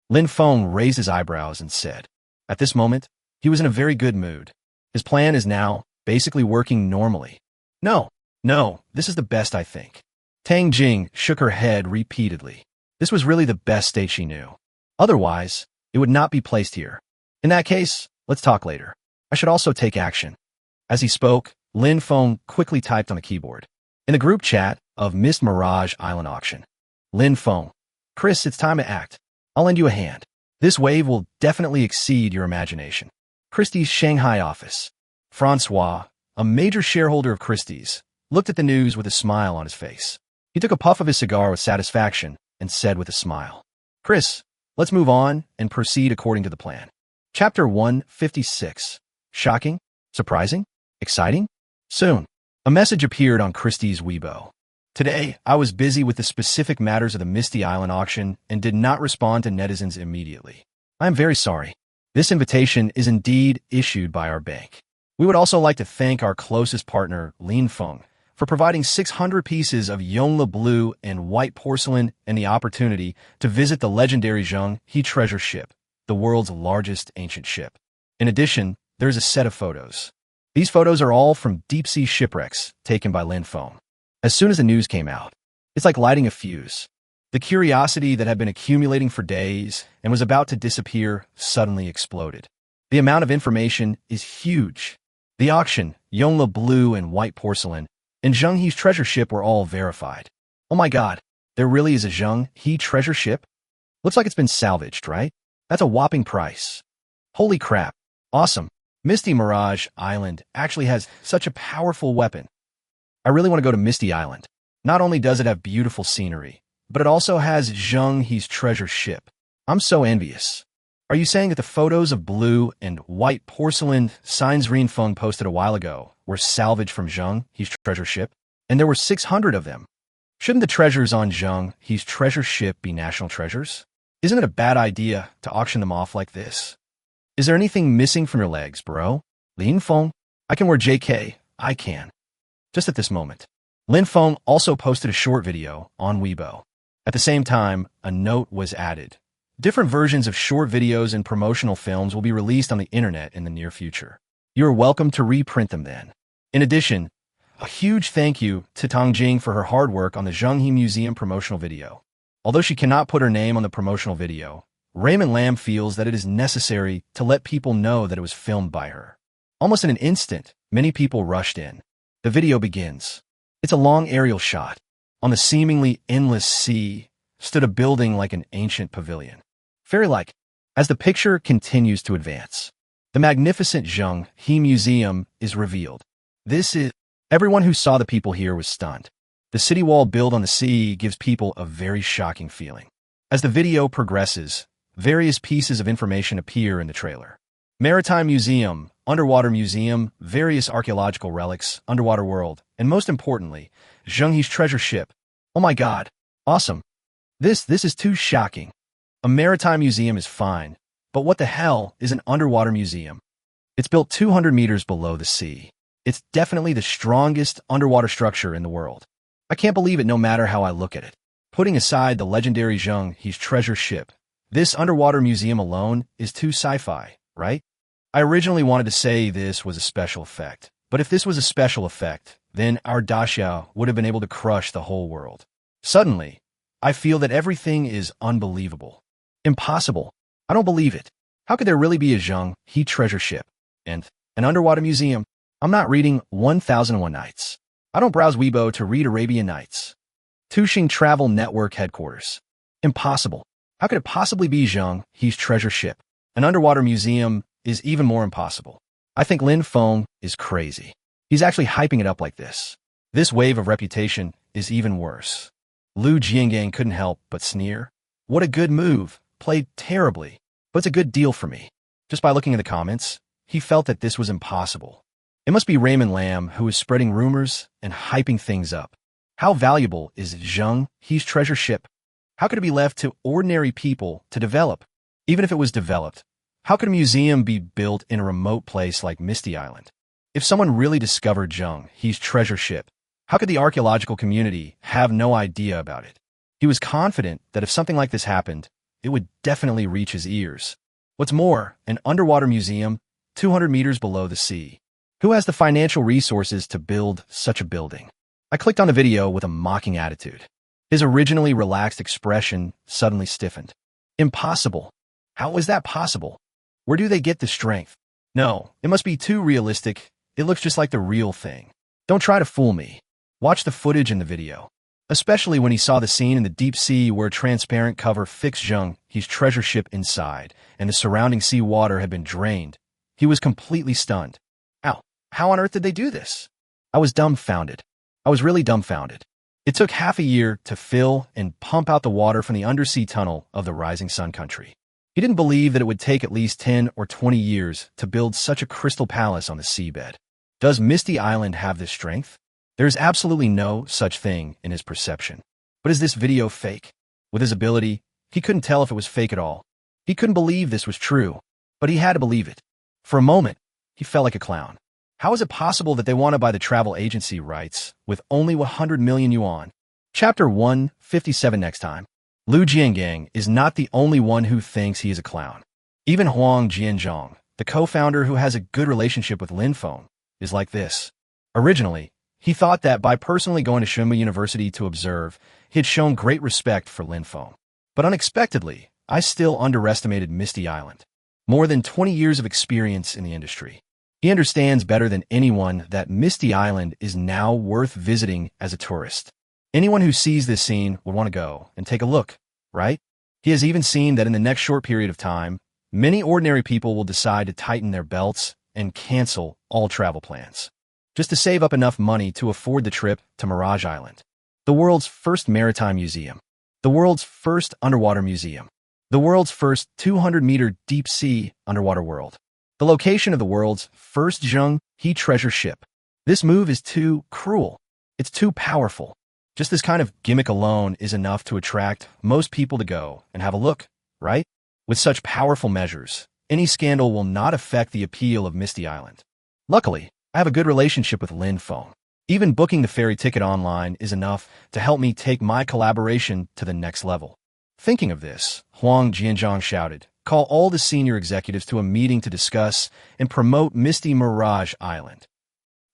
Lin Feng raised his eyebrows and said, at this moment, he was in a very good mood. His plan is now basically working normally. No, this is the best I think. Tang Jing shook her head repeatedly. This was really the best state she knew. Otherwise, it would not be placed here. In that case, let's talk later. I should also take action. As he spoke, Feng quickly typed on the keyboard. In the group chat of Mist Mirage Island Auction, Feng, Chris, it's time to act. I'll lend you a hand. This wave will definitely exceed your imagination. Christie's Shanghai office. Francois, a major shareholder of Christie's, looked at the news with a smile on his face. He took a puff of his cigar with satisfaction and said with a smile, Chris, let's move on and proceed according to the plan. Chapter 156. Shocking? Surprising? Exciting? Soon, a message appeared on Christie's Weibo. Today, I was busy with the specific matters of the Misty Island auction and did not respond to netizens immediately. I am very sorry. This invitation is indeed issued by our bank. We would also like to thank our closest partner, Feng, for providing 600 pieces of Yongle blue and white porcelain and the opportunity to visit the legendary Zheng He treasure ship, the world's largest ancient ship. In addition, there's a set of photos. These photos are all from deep-sea shipwrecks taken by Feng. As soon as the news came out, it's like lighting a fuse. The curiosity that had been accumulating for days and was about to disappear suddenly exploded. The amount of information is huge. The auction, Yongle blue and white porcelain, and Zheng He's treasure ship were all verified. Oh my god, there really is a Zheng He treasure ship? Looks like it's been salvaged, right? That's a whopping price. Holy crap. Awesome. Misty Mirage Island actually has such a powerful weapon. I really want to go to Misty Island. Not only does it have beautiful scenery, but it also has Zheng He's treasure ship. I'm so envious. Are you saying that the photos of blue and white porcelain signs Feng posted a while ago were salvaged from Zheng He's treasure ship? And there were 600 of them. Shouldn't the treasures on Zheng He's treasure ship be national treasures? Isn't it a bad idea to auction them off like this? Is there anything missing from your legs, bro? Feng? I can wear JK. I can. Just at this moment, Feng also posted a short video on Weibo. At the same time, a note was added. Different versions of short videos and promotional films will be released on the internet in the near future. You are welcome to reprint them then. In addition, a huge thank you to Tongjing for her hard work on the Zheng He Museum promotional video. Although she cannot put her name on the promotional video, Raymond Lam feels that it is necessary to let people know that it was filmed by her. Almost in an instant, many people rushed in. The video begins. It's a long aerial shot. On the seemingly endless sea stood a building like an ancient pavilion. Fairy-like. As the picture continues to advance, the magnificent Zheng He Museum is revealed. Everyone who saw the people here was stunned. The city wall built on the sea gives people a very shocking feeling. As the video progresses, various pieces of information appear in the trailer. Maritime Museum, Underwater Museum, various archaeological relics, underwater world, and most importantly, Zheng He's treasure ship. Oh my god. Awesome. This is too shocking. A maritime museum is fine, but what the hell is an underwater museum? It's built 200 meters below the sea. It's definitely the strongest underwater structure in the world. I can't believe it no matter how I look at it. Putting aside the legendary Zheng He's treasure ship, this underwater museum alone is too sci-fi, right? I originally wanted to say this was a special effect, but if this was a special effect, then our Daxiao would have been able to crush the whole world. Suddenly, I feel that everything is unbelievable. Impossible. I don't believe it. How could there really be a Zheng He treasure ship and an underwater museum? I'm not reading 1001 Nights. I don't browse Weibo to read Arabian Nights. Tuxing Travel Network headquarters. Impossible. How could it possibly be Zheng He's treasure ship? An underwater museum is even more impossible. I think Feng is crazy. He's actually hyping it up like this. This wave of reputation is even worse. Lu Jiangang couldn't help but sneer. What a good move. Played terribly, but it's a good deal for me. Just by looking at the comments, he felt that this was impossible. It must be Raymond Lam who is spreading rumors and hyping things up. How valuable is Zheng He's treasure ship? How could it be left to ordinary people to develop? Even if it was developed, how could a museum be built in a remote place like Misty Island? If someone really discovered Zheng He's treasure ship, how could the archaeological community have no idea about it? He was confident that if something like this happened, it would definitely reach his ears. What's more, an underwater museum 200 meters below the sea. Who has the financial resources to build such a building? I clicked on the video with a mocking attitude. His originally relaxed expression suddenly stiffened. Impossible. How was that possible? Where do they get the strength? No, it must be too realistic. It looks just like the real thing. Don't try to fool me. Watch the footage in the video. Especially when he saw the scene in the deep sea where a transparent cover fixed Zheng, his treasure ship inside, and the surrounding sea water had been drained. He was completely stunned. How on earth did they do this? I was dumbfounded. I was really dumbfounded. It took half a year to fill and pump out the water from the undersea tunnel of the Rising Sun country. He didn't believe that it would take at least 10 or 20 years to build such a crystal palace on the seabed. Does Misty Island have this strength? There is absolutely no such thing in his perception. But is this video fake? With his ability, he couldn't tell if it was fake at all. He couldn't believe this was true, but he had to believe it. For a moment, he felt like a clown. How is it possible that they want to buy the travel agency rights with only 100 million yuan? Chapter 157 next time. Lu Jiangang is not the only one who thinks he is a clown. Even Huang Jianzhong, the co-founder who has a good relationship with Lin Feng, is like this. Originally, he thought that by personally going to Shunma University to observe, he had shown great respect for Lin Feng. But unexpectedly, I still underestimated Misty Island. More than 20 years of experience in the industry. He understands better than anyone that Misty Island is now worth visiting as a tourist. Anyone who sees this scene would want to go and take a look, right? He has even seen that in the next short period of time, many ordinary people will decide to tighten their belts and cancel all travel plans, just to save up enough money to afford the trip to Mirage Island, the world's first maritime museum, the world's first underwater museum, the world's first 200-meter deep-sea underwater world, the location of the world's first Zheng He treasure ship. This move is too cruel. It's too powerful. Just this kind of gimmick alone is enough to attract most people to go and have a look, right? With such powerful measures, any scandal will not affect the appeal of Misty Island. Luckily, I have a good relationship with Lin Feng. Even booking the ferry ticket online is enough to help me take my collaboration to the next level. Thinking of this, Huang Jianzhong shouted, "Call all the senior executives to a meeting to discuss and promote Misty Mirage Island."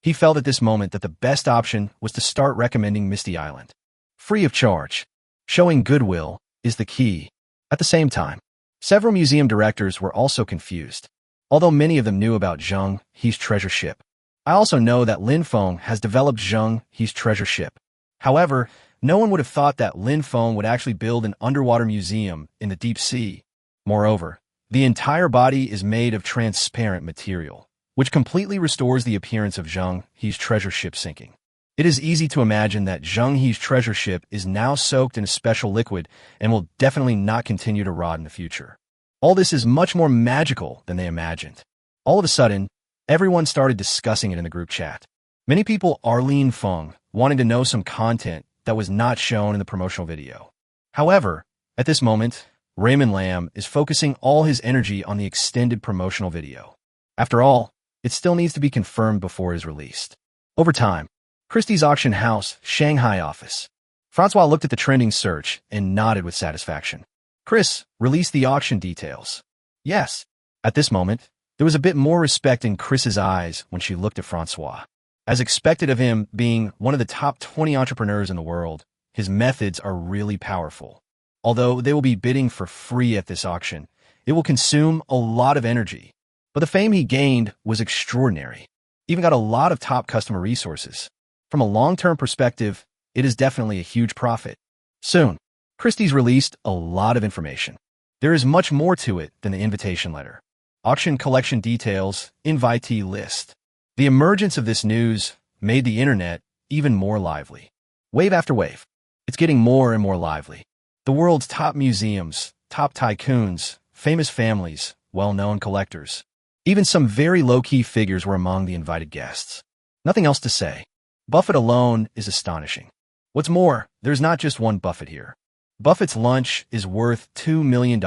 He felt at this moment that the best option was to start recommending Misty Island. Free of charge. Showing goodwill is the key. At the same time, several museum directors were also confused. Although many of them knew about Zheng He's treasure ship. I also know that Lin Feng has developed Zheng He's treasure ship. However, no one would have thought that Lin Feng would actually build an underwater museum in the deep sea. Moreover, the entire body is made of transparent material, which completely restores the appearance of Zheng He's treasure ship sinking. It is easy to imagine that Zheng He's treasure ship is now soaked in a special liquid and will definitely not continue to rot in the future. All this is much more magical than they imagined. All of a sudden, everyone started discussing it in the group chat. Many people are Lin Feng, wanting to know some content that was not shown in the promotional video. However, at this moment, Raymond Lam is focusing all his energy on the extended promotional video. After all, it still needs to be confirmed before it is released. Over time, Christie's auction house, Shanghai office. Francois looked at the trending search and nodded with satisfaction. Chris released the auction details. Yes. At this moment, there was a bit more respect in Chris's eyes when she looked at Francois. As expected of him being one of the top 20 entrepreneurs in the world, his methods are really powerful. Although they will be bidding for free at this auction, it will consume a lot of energy. But the fame he gained was extraordinary. Even got a lot of top customer resources. From a long-term perspective, it is definitely a huge profit. Soon, Christie's released a lot of information. There is much more to it than the invitation letter. Auction collection details, invitee list. The emergence of this news made the internet even more lively. Wave after wave, it's getting more and more lively. The world's top museums, top tycoons, famous families, well-known collectors. Even some very low-key figures were among the invited guests. Nothing else to say. Buffett alone is astonishing. What's more, there's not just one Buffett here. Buffett's lunch is worth $2 million,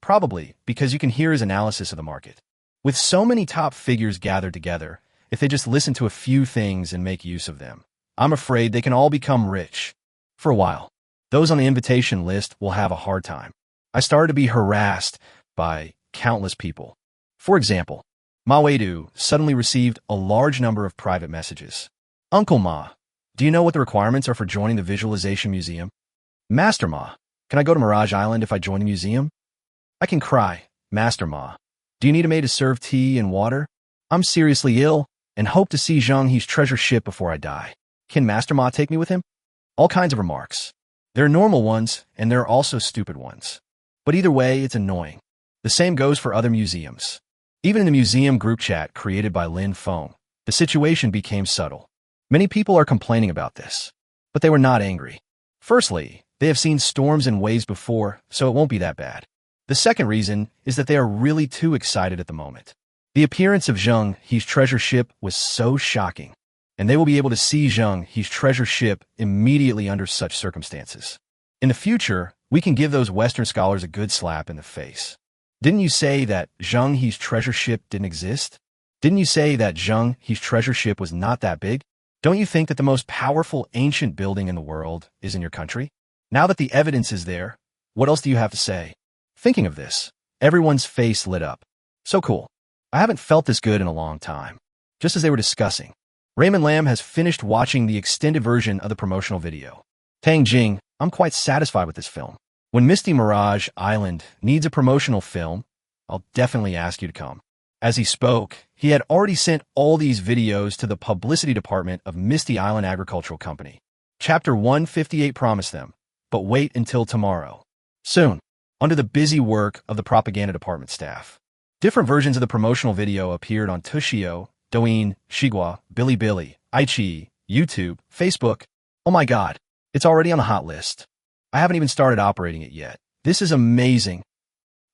probably because you can hear his analysis of the market. With so many top figures gathered together, if they just listen to a few things and make use of them, I'm afraid they can all become rich. For a while, those on the invitation list will have a hard time. I started to be harassed by countless people. For example, Ma Weidu suddenly received a large number of private messages. Uncle Ma, do you know what the requirements are for joining the Visualization Museum? Master Ma, can I go to Mirage Island if I join the museum? I can cry. Master Ma, do you need a maid to serve tea and water? I'm seriously ill and hope to see Zheng He's treasure ship before I die. Can Master Ma take me with him? All kinds of remarks. There are normal ones, and there are also stupid ones. But either way, it's annoying. The same goes for other museums. Even in the museum group chat created by Feng, the situation became subtle. Many people are complaining about this, but they were not angry. Firstly, they have seen storms and waves before, so it won't be that bad. The second reason is that they are really too excited at the moment. The appearance of Zheng He's treasure ship was so shocking, and they will be able to see Zheng He's treasure ship immediately under such circumstances. In the future, we can give those Western scholars a good slap in the face. Didn't you say that Zheng He's treasure ship didn't exist? Didn't you say that Zheng He's treasure ship was not that big? Don't you think that the most powerful ancient building in the world is in your country? Now that the evidence is there, what else do you have to say? Thinking of this, everyone's face lit up. So cool. I haven't felt this good in a long time. Just as they were discussing, Raymond Lam has finished watching the extended version of the promotional video. Tang Jing, I'm quite satisfied with this film. When Misty Mirage Island needs a promotional film, I'll definitely ask you to come. As he spoke, he had already sent all these videos to the publicity department of Misty Island Agricultural Company. Chapter 158 promised them, but wait until tomorrow. Soon, under the busy work of the propaganda department staff, different versions of the promotional video appeared on Tushio, Douyin, Shigua, Bilibili, iQIYI, YouTube, Facebook. Oh my god, it's already on the hot list. I haven't even started operating it yet. This is amazing.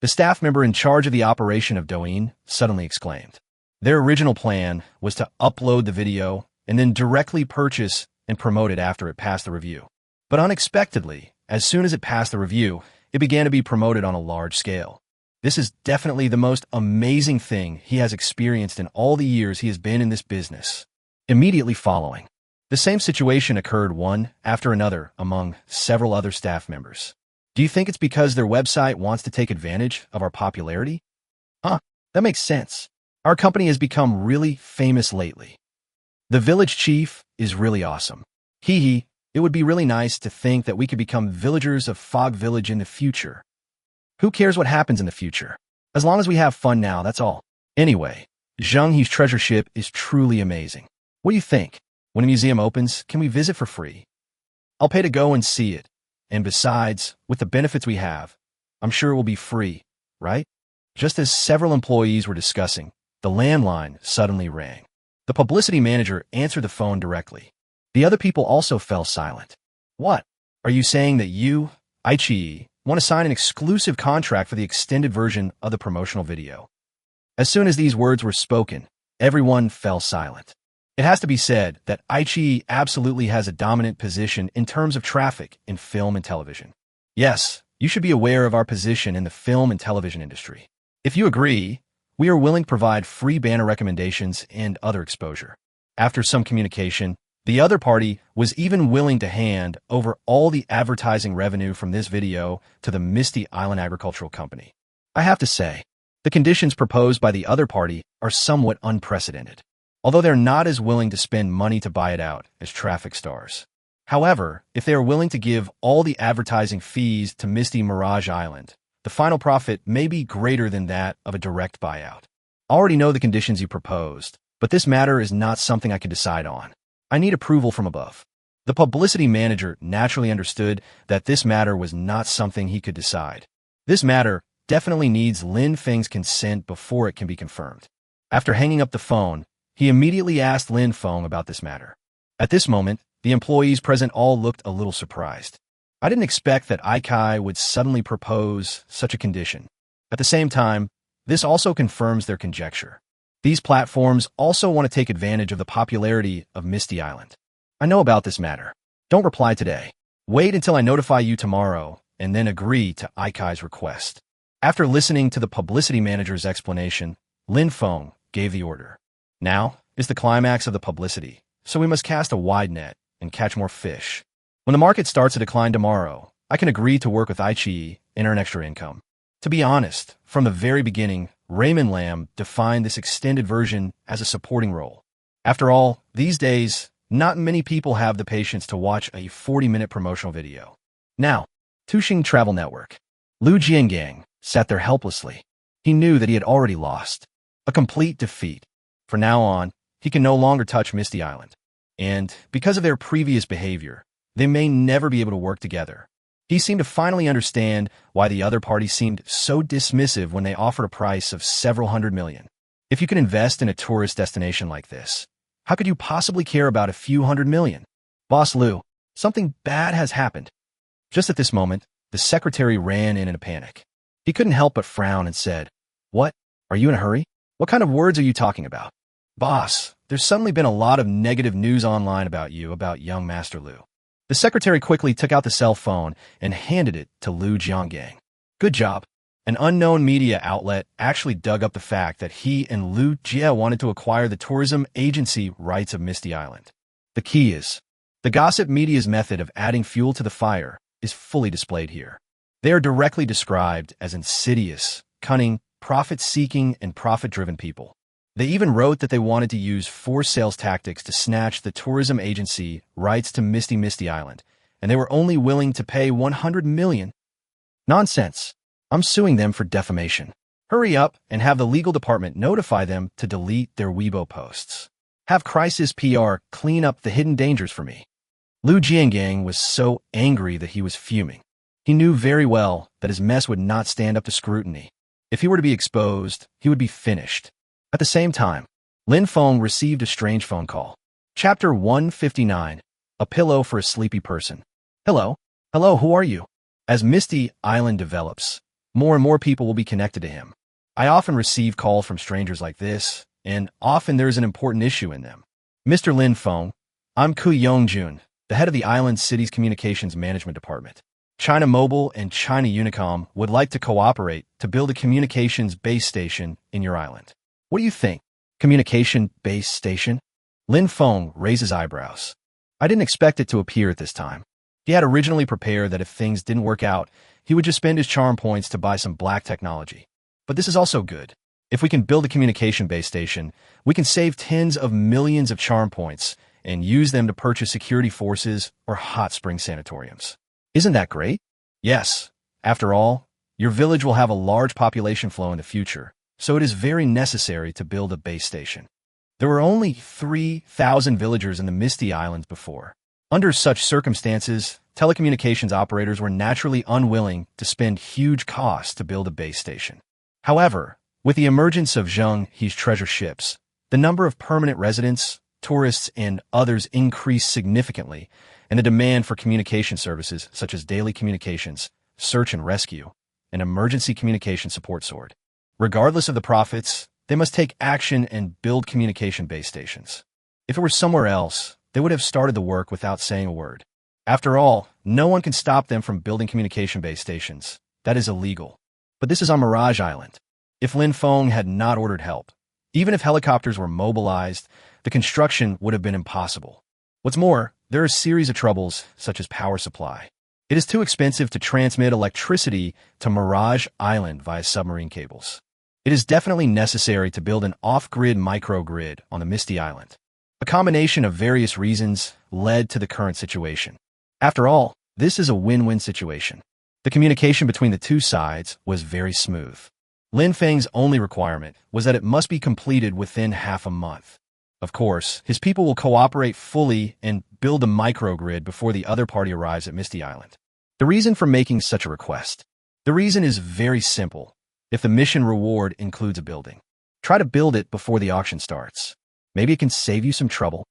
The staff member in charge of the operation of Douyin suddenly exclaimed. Their original plan was to upload the video and then directly purchase and promote it after it passed the review. But unexpectedly, as soon as it passed the review, it began to be promoted on a large scale. This is definitely the most amazing thing he has experienced in all the years he has been in this business. Immediately following, the same situation occurred one after another among several other staff members. Do you think it's because their website wants to take advantage of our popularity? That makes sense. Our company has become really famous lately. The village chief is really awesome. Hee hee, it would be really nice to think that we could become villagers of Fog Village in the future. Who cares what happens in the future? As long as we have fun now, that's all. Anyway, Zheng He's treasure ship is truly amazing. What do you think? When a museum opens, can we visit for free? I'll pay to go and see it. And besides, with the benefits we have, I'm sure it will be free, right? Just as several employees were discussing, the landline suddenly rang. The publicity manager answered the phone directly. The other people also fell silent. What? Are you saying that you, iQIYI, want to sign an exclusive contract for the extended version of the promotional video? As soon as these words were spoken, everyone fell silent. It has to be said that iQIYI absolutely has a dominant position in terms of traffic in film and television. Yes, you should be aware of our position in the film and television industry. If you agree, we are willing to provide free banner recommendations and other exposure. After some communication, the other party was even willing to hand over all the advertising revenue from this video to the Misty Island Agricultural Company. I have to say, the conditions proposed by the other party are somewhat unprecedented, although they're not as willing to spend money to buy it out as traffic stars. However, if they are willing to give all the advertising fees to Misty Mirage Island, the final profit may be greater than that of a direct buyout. I already know the conditions you proposed, but this matter is not something I can decide on. I need approval from above. The publicity manager naturally understood that this matter was not something he could decide. This matter definitely needs Feng's consent before it can be confirmed. After hanging up the phone, he immediately asked Feng about this matter. At this moment, the employees present all looked a little surprised. I didn't expect that iQIYI would suddenly propose such a condition. At the same time, this also confirms their conjecture. These platforms also want to take advantage of the popularity of Misty Island. I know about this matter. Don't reply today. Wait until I notify you tomorrow and then agree to iQIYI's request. After listening to the publicity manager's explanation, Feng gave the order. Now is the climax of the publicity, so we must cast a wide net and catch more fish. When the market starts to decline tomorrow, I can agree to work with iQIYI and earn extra income. To be honest, from the very beginning, Raymond Lam defined this extended version as a supporting role. After all, these days, not many people have the patience to watch a 40-minute promotional video. Now, Tuxing Travel Network. Lu Jiangang sat there helplessly. He knew that he had already lost. A complete defeat. From now on, he can no longer touch Misty Island. And, because of their previous behavior, they may never be able to work together. He seemed to finally understand why the other party seemed so dismissive when they offered a price of several hundred million. If you can invest in a tourist destination like this, how could you possibly care about a few hundred million? Boss Lu, something bad has happened. Just at this moment, the secretary ran in a panic. He couldn't help but frown and said, "What? Are you in a hurry? What kind of words are you talking about?" "Boss, there's suddenly been a lot of negative news online about you, about young Master Lu." The secretary quickly took out the cell phone and handed it to Lu Jiangang. "Good job." An unknown media outlet actually dug up the fact that he and Lu Jie wanted to acquire the tourism agency rights of Misty Island. The key is, the gossip media's method of adding fuel to the fire is fully displayed here. They are directly described as insidious, cunning, profit-seeking, and profit-driven people. They even wrote that they wanted to use forced sales tactics to snatch the tourism agency rights to Misty Island, and they were only willing to pay 100 million. Nonsense. I'm suing them for defamation. Hurry up and have the legal department notify them to delete their Weibo posts. Have Crisis PR clean up the hidden dangers for me. Lu Jiangang was so angry that he was fuming. He knew very well that his mess would not stand up to scrutiny. If he were to be exposed, he would be finished. At the same time, Feng received a strange phone call. Chapter 159, A Pillow for a Sleepy Person. Hello, who are you? As Misty Island develops, more and more people will be connected to him. I often receive calls from strangers like this, and often there is an important issue in them. Mr. Feng, I'm Ku Yongjun, the head of the island city's communications management department. China Mobile and China Unicom would like to cooperate to build a communications base station in your island. What do you think? Communication base station? Feng raised his eyebrows. I didn't expect it to appear at this time. He had originally prepared that if things didn't work out, he would just spend his charm points to buy some black technology. But this is also good. If we can build a communication base station, we can save tens of millions of charm points and use them to purchase security forces or hot spring sanatoriums. Isn't that great? Yes. After all, your village will have a large population flow in the future, so it is very necessary to build a base station. There were only 3,000 villagers in the Misty Islands before. Under such circumstances, telecommunications operators were naturally unwilling to spend huge costs to build a base station. However, with the emergence of Zheng He's treasure ships, the number of permanent residents, tourists, and others increased significantly, and the demand for communication services such as daily communications, search and rescue, and emergency communication support soared. Regardless of the profits, they must take action and build communication base stations. If it were somewhere else, they would have started the work without saying a word. After all, no one can stop them from building communication base stations. That is illegal. But this is on Mirage Island. If Feng had not ordered help, even if helicopters were mobilized, the construction would have been impossible. What's more, there are a series of troubles, such as power supply. It is too expensive to transmit electricity to Mirage Island via submarine cables. It is definitely necessary to build an off-grid microgrid on the Misty Island. A combination of various reasons led to the current situation. After all, this is a win-win situation. The communication between the two sides was very smooth. Feng's only requirement was that it must be completed within half a month. Of course, his people will cooperate fully and build a microgrid before the other party arrives at Misty Island. The reason for making such a request? The reason is very simple. If the mission reward includes a building, try to build it before the auction starts. Maybe it can save you some trouble.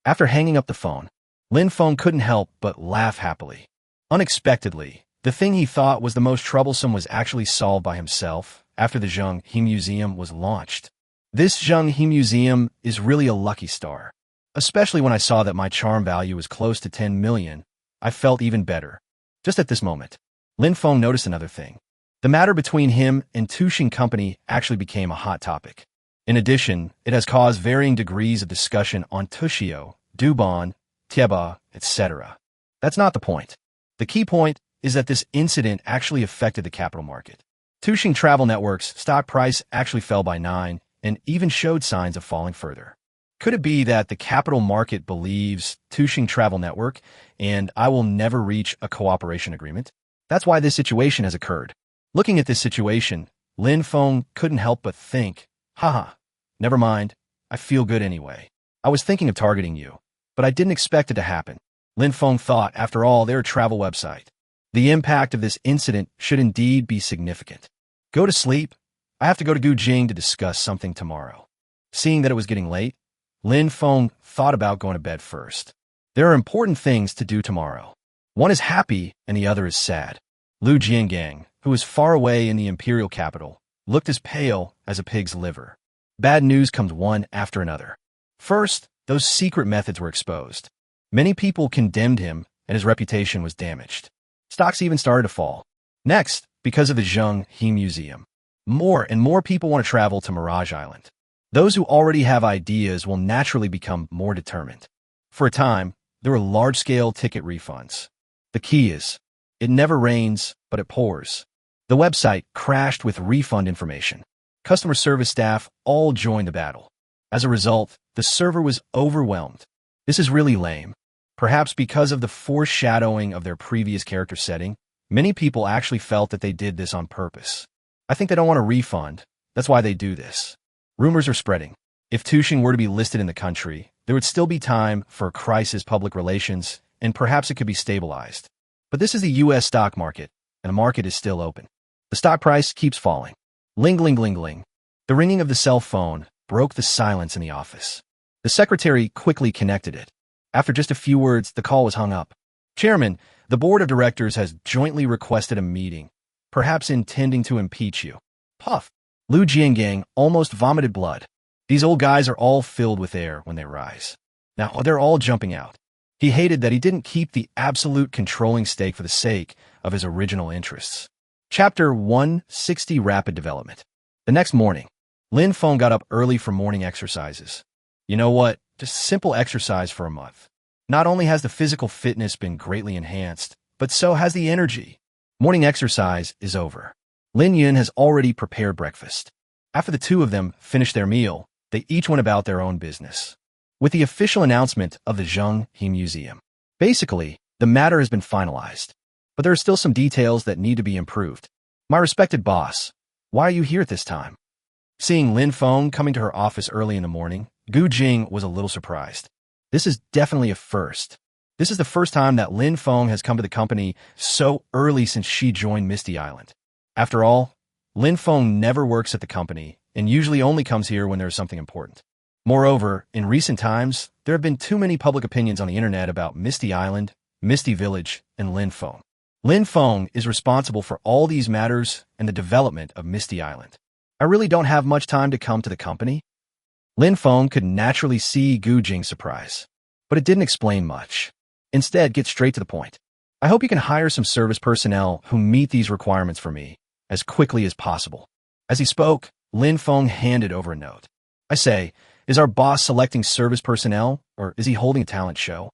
After hanging up the phone, Feng couldn't help but laugh happily. Unexpectedly, the thing he thought was the most troublesome was actually solved by himself after the Zheng He Museum was launched. This Zheng He Museum is really a lucky star. Especially when I saw that my charm value was close to 10 million, I felt even better. Just at this moment, Feng noticed another thing. The matter between him and Tuxing Company actually became a hot topic. In addition, it has caused varying degrees of discussion on Tushio, Dubon, Tieba, etc. That's not the point. The key point is that this incident actually affected the capital market. Tuxing Travel Network's stock price actually fell by 9 and even showed signs of falling further. Could it be that the capital market believes Tushing Travel Network and I will never reach a cooperation agreement? That's why this situation has occurred. Looking at this situation, Lin Feng couldn't help but think, haha, never mind, I feel good anyway. I was thinking of targeting you, but I didn't expect it to happen. Lin Feng thought, after all, they're a travel website. The impact of this incident should indeed be significant. Go to sleep. I have to go to Gujing to discuss something tomorrow. Seeing that it was getting late, Lin Feng thought about going to bed first. There are important things to do tomorrow. One is happy and the other is sad. Lu Jiangang, who was far away in the imperial capital, looked as pale as a pig's liver. Bad news comes one after another. First, those secret methods were exposed. Many people condemned him and his reputation was damaged. Stocks even started to fall. Next, because of the Zheng He Museum, more and more people want to travel to Mirage Island. Those who already have ideas will naturally become more determined. For a time, there were large-scale ticket refunds. The key is, it never rains, but it pours. The website crashed with refund information. Customer service staff all joined the battle. As a result, the server was overwhelmed. This is really lame. Perhaps because of the foreshadowing of their previous character setting, many people actually felt that they did this on purpose. I think they don't want a refund. That's why they do this. Rumors are spreading. If Tushing were to be listed in the country, there would still be time for crisis public relations, and perhaps it could be stabilized. But this is the U.S. stock market, and the market is still open. The stock price keeps falling. Ling, ling, ling, ling. The ringing of the cell phone broke the silence in the office. The secretary quickly connected it. After just a few words, the call was hung up. Chairman, the board of directors has jointly requested a meeting, perhaps intending to impeach you. Puff. Lu Jiangang almost vomited blood. These old guys are all filled with air when they rise. Now they're all jumping out. He hated that he didn't keep the absolute controlling stake for the sake of his original interests. Chapter 160 Rapid Development. The next morning, Lin Feng got up early for morning exercises. You know what? Just simple exercise for a month. Not only has the physical fitness been greatly enhanced, but so has the energy. Morning exercise is over. Lin Yun has already prepared breakfast. After the two of them finished their meal, they each went about their own business. With the official announcement of the Zheng He Museum, basically, the matter has been finalized. But there are still some details that need to be improved. My respected boss, why are you here at this time? Seeing Lin Feng coming to her office early in the morning, Gu Jing was a little surprised. This is definitely a first. This is the first time that Lin Feng has come to the company so early since she joined Misty Island. After all, Lin Feng never works at the company and usually only comes here when there is something important. Moreover, in recent times, there have been too many public opinions on the internet about Misty Island, Misty Village, and Lin Feng. Lin Feng is responsible for all these matters and the development of Misty Island. I really don't have much time to come to the company. Lin Feng could naturally see Gu Jing's surprise, but it didn't explain much. Instead, get straight to the point. I hope you can hire some service personnel who meet these requirements for me as quickly as possible. As he spoke, Lin Feng handed over a note. I say, is our boss selecting service personnel, or is he holding a talent show?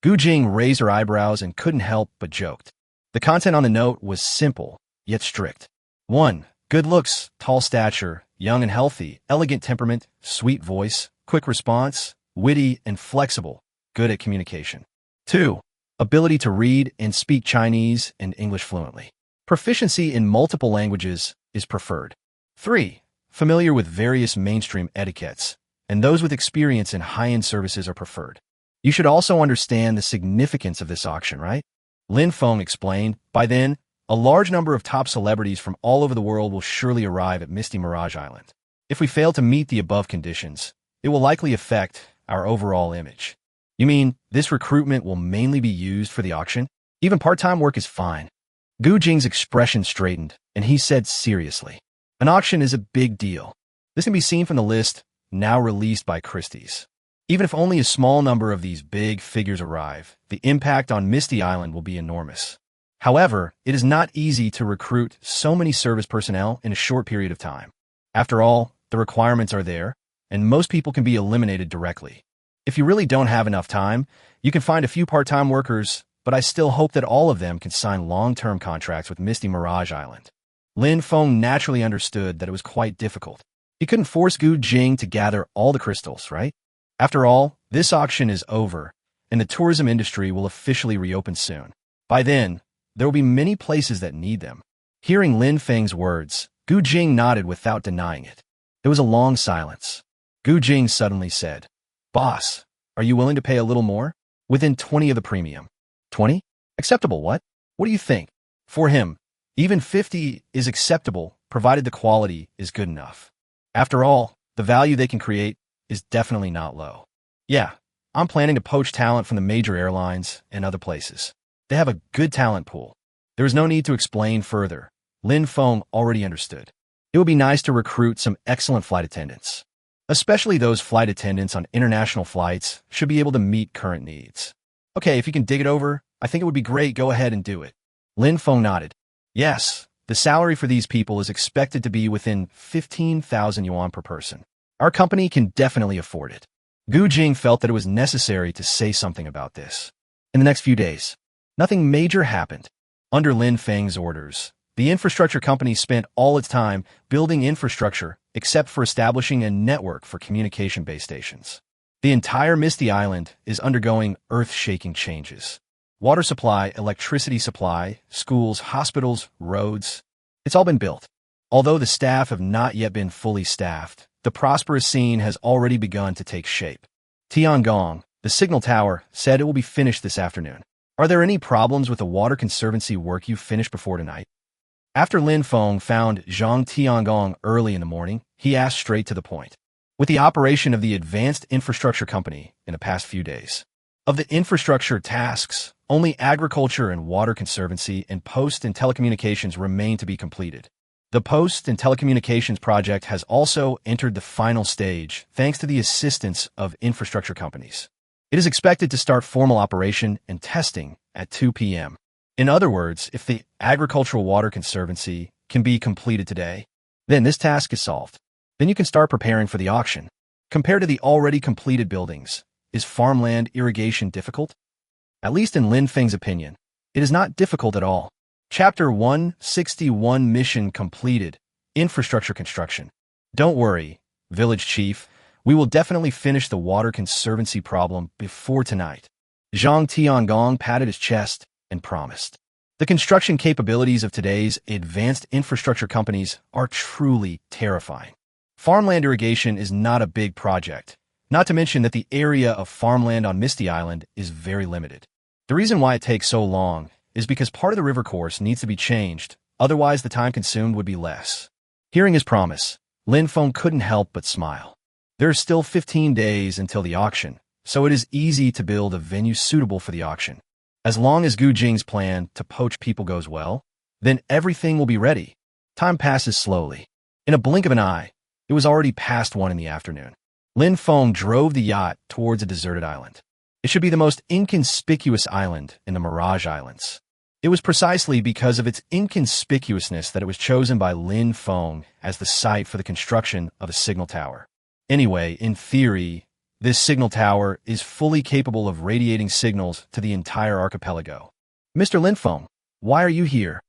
Gu Jing raised her eyebrows and couldn't help but joked. The content on the note was simple, yet strict. 1. Good looks, tall stature, young and healthy, elegant temperament, sweet voice, quick response, witty and flexible, good at communication. 2. Ability to read and speak Chinese and English fluently. Proficiency in multiple languages is preferred. 3. Familiar with various mainstream etiquettes, and those with experience in high-end services are preferred. You should also understand the significance of this auction, right? Lin Feng explained. By then, a large number of top celebrities from all over the world will surely arrive at Misty Mirage Island. If we fail to meet the above conditions, it will likely affect our overall image. You mean this recruitment will mainly be used for the auction? Even part-time work is fine. Gu Jing's expression straightened, and he said seriously, an auction is a big deal. This can be seen from the list now released by Christie's. Even if only a small number of these big figures arrive, the impact on Misty Island will be enormous. However, it is not easy to recruit so many service personnel in a short period of time. After all, the requirements are there, and most people can be eliminated directly. If you really don't have enough time, you can find a few part-time workers, but I still hope that all of them can sign long-term contracts with Misty Mirage Island. Lin Feng naturally understood that it was quite difficult. He couldn't force Gu Jing to gather all the crystals, right? After all, this auction is over, and the tourism industry will officially reopen soon. By then, there will be many places that need them. Hearing Lin Feng's words, Gu Jing nodded without denying it. There was a long silence. Gu Jing suddenly said, "Boss, are you willing to pay a little more? Within 20 of the premium." 20? Acceptable what? What do you think? For him, even 50 is acceptable, provided the quality is good enough. After all, the value they can create is definitely not low. Yeah, I'm planning to poach talent from the major airlines and other places. They have a good talent pool. There is no need to explain further. Lin Feng already understood. It would be nice to recruit some excellent flight attendants. Especially those flight attendants on international flights should be able to meet current needs. Okay, if you can dig it over, I think it would be great. Go ahead and do it. Lin Feng nodded. Yes, the salary for these people is expected to be within 15,000 yuan per person. Our company can definitely afford it. Gu Jing felt that it was necessary to say something about this. In the next few days, nothing major happened. Under Lin Feng's orders, the infrastructure company spent all its time building infrastructure except for establishing a network for communication base stations. The entire Misty Island is undergoing earth-shaking changes. Water supply, electricity supply, schools, hospitals, roads. It's all been built. Although the staff have not yet been fully staffed, the prosperous scene has already begun to take shape. Tiangong, the signal tower, said it will be finished this afternoon. Are there any problems with the water conservancy work you finished before tonight? After Lin Feng found Zhang Tiangong early in the morning, he asked straight to the point. With the operation of the advanced infrastructure company in the past few days, of the infrastructure tasks, only agriculture and water conservancy and post and telecommunications remain to be completed. The post and telecommunications project has also entered the final stage thanks to the assistance of infrastructure companies. It is expected to start formal operation and testing at 2 p.m. In other words, if the agricultural water conservancy can be completed today, then this task is solved. Then you can start preparing for the auction. Compared to the already completed buildings, is farmland irrigation difficult? At least in Lin Feng's opinion, it is not difficult at all. Chapter 161 Mission completed. Infrastructure construction. Don't worry, village chief. We will definitely finish the water conservancy problem before tonight. Zhang Tiangong patted his chest and promised. The construction capabilities of today's advanced infrastructure companies are truly terrifying. Farmland irrigation is not a big project, not to mention that the area of farmland on Misty Island is very limited. The reason why it takes so long is because part of the river course needs to be changed, otherwise the time consumed would be less. Hearing his promise, Lin Feng couldn't help but smile. There are still 15 days until the auction, so it is easy to build a venue suitable for the auction. As long as Gu Jing's plan to poach people goes well, then everything will be ready. Time passes slowly. In a blink of an eye, it was already past 1 in the afternoon. Lin Feng drove the yacht towards a deserted island. It should be the most inconspicuous island in the Mirage Islands. It was precisely because of its inconspicuousness that it was chosen by Lin Feng as the site for the construction of a signal tower. Anyway, in theory, this signal tower is fully capable of radiating signals to the entire archipelago. Mr. Lin Feng, why are you here?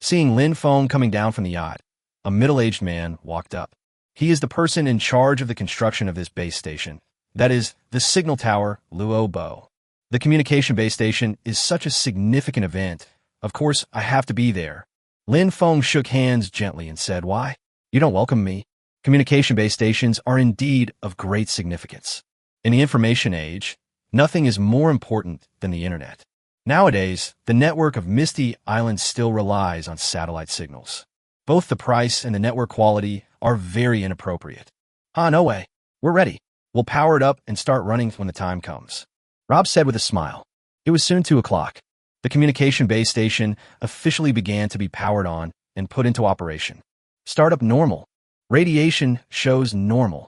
Seeing Lin Feng coming down from the yacht, a middle-aged man walked up. He is the person in charge of the construction of this base station. That is, the signal tower, Luo Bo. The communication base station is such a significant event. Of course, I have to be there. Lin Feng shook hands gently and said, Why? You don't welcome me. Communication base stations are indeed of great significance. In the information age, nothing is more important than the internet. Nowadays, the network of Misty Island still relies on satellite signals. Both the price and the network quality are very inappropriate. No way. We're ready. We'll power it up and start running when the time comes. Rob said with a smile. It was soon 2 o'clock. The communication base station officially began to be powered on and put into operation. Startup normal. Radiation shows normal.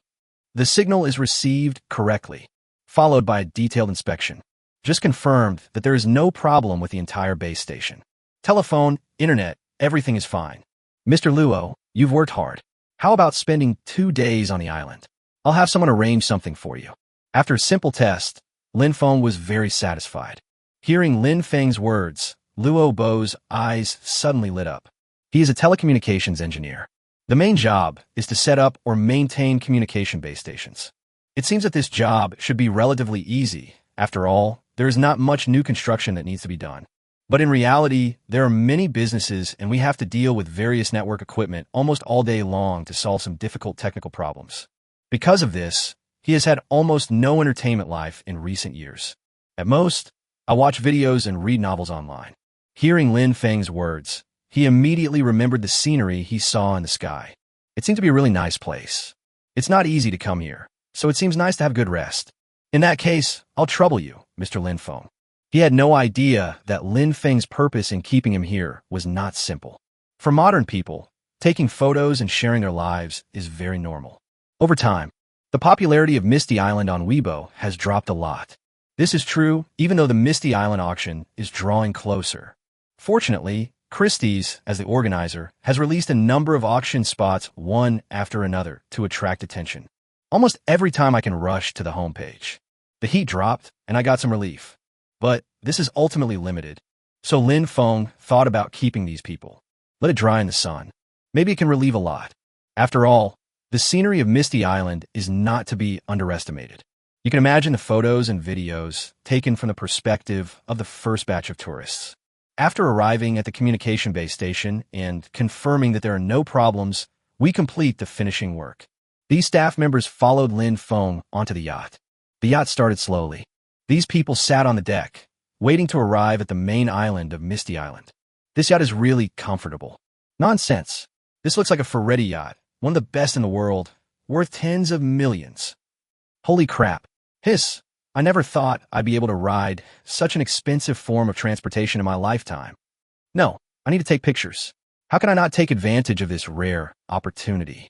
The signal is received correctly, followed by a detailed inspection. Just confirmed that there is no problem with the entire base station. Telephone, internet, everything is fine. Mr. Luo, you've worked hard. How about spending 2 days on the island? I'll have someone arrange something for you. After a simple test, Lin Feng was very satisfied. Hearing Lin Feng's words, Luo Bo's eyes suddenly lit up. He is a telecommunications engineer. The main job is to set up or maintain communication base stations. It seems that this job should be relatively easy. After all, there is not much new construction that needs to be done. But in reality, there are many businesses and we have to deal with various network equipment almost all day long to solve some difficult technical problems. Because of this, he has had almost no entertainment life in recent years. At most, I watch videos and read novels online. Hearing Lin Feng's words, he immediately remembered the scenery he saw in the sky. It seemed to be a really nice place. It's not easy to come here, so it seems nice to have good rest. In that case, I'll trouble you, Mr. Lin Feng. He had no idea that Lin Feng's purpose in keeping him here was not simple. For modern people, taking photos and sharing their lives is very normal. Over time, the popularity of Misty Island on Weibo has dropped a lot. This is true even though the Misty Island auction is drawing closer. Fortunately, Christie's, as the organizer, has released a number of auction spots one after another to attract attention. Almost every time I can rush to the homepage. The heat dropped, and I got some relief. But this is ultimately limited. So Lin Feng thought about keeping these people. Let it dry in the sun. Maybe it can relieve a lot. After all, the scenery of Misty Island is not to be underestimated. You can imagine the photos and videos taken from the perspective of the first batch of tourists. After arriving at the communication base station and confirming that there are no problems, we complete the finishing work. These staff members followed Lin Feng onto the yacht. The yacht started slowly. These people sat on the deck, waiting to arrive at the main island of Misty Island. This yacht is really comfortable. Nonsense. This looks like a Ferretti yacht, one of the best in the world, worth tens of millions. Holy crap. Hiss. I never thought I'd be able to ride such an expensive form of transportation in my lifetime. No, I need to take pictures. How can I not take advantage of this rare opportunity?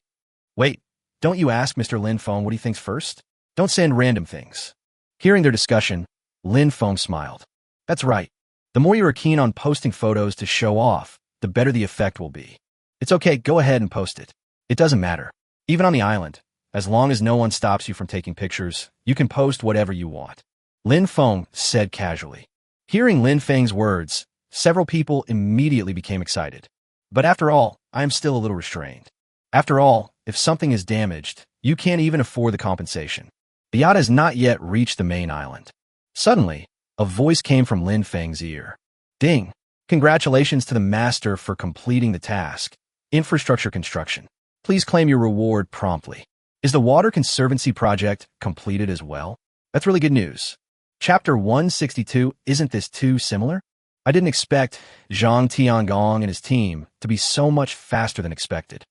Wait, don't you ask Mr. Lin Feng what he thinks first? Don't send random things. Hearing their discussion, Lin Feng smiled. That's right. The more you are keen on posting photos to show off, the better the effect will be. It's okay, go ahead and post it. It doesn't matter. Even on the island, as long as no one stops you from taking pictures, you can post whatever you want. Lin Feng said casually. Hearing Lin Feng's words, several people immediately became excited. But after all, I am still a little restrained. After all, if something is damaged, you can't even afford the compensation. The yacht has not yet reached the main island. Suddenly, a voice came from Lin Feng's ear. Ding! Congratulations to the master for completing the task. Infrastructure construction. Please claim your reward promptly. Is the Water Conservancy project completed as well? That's really good news. Chapter 162, isn't this too similar? I didn't expect Zhang Tiangong and his team to be so much faster than expected.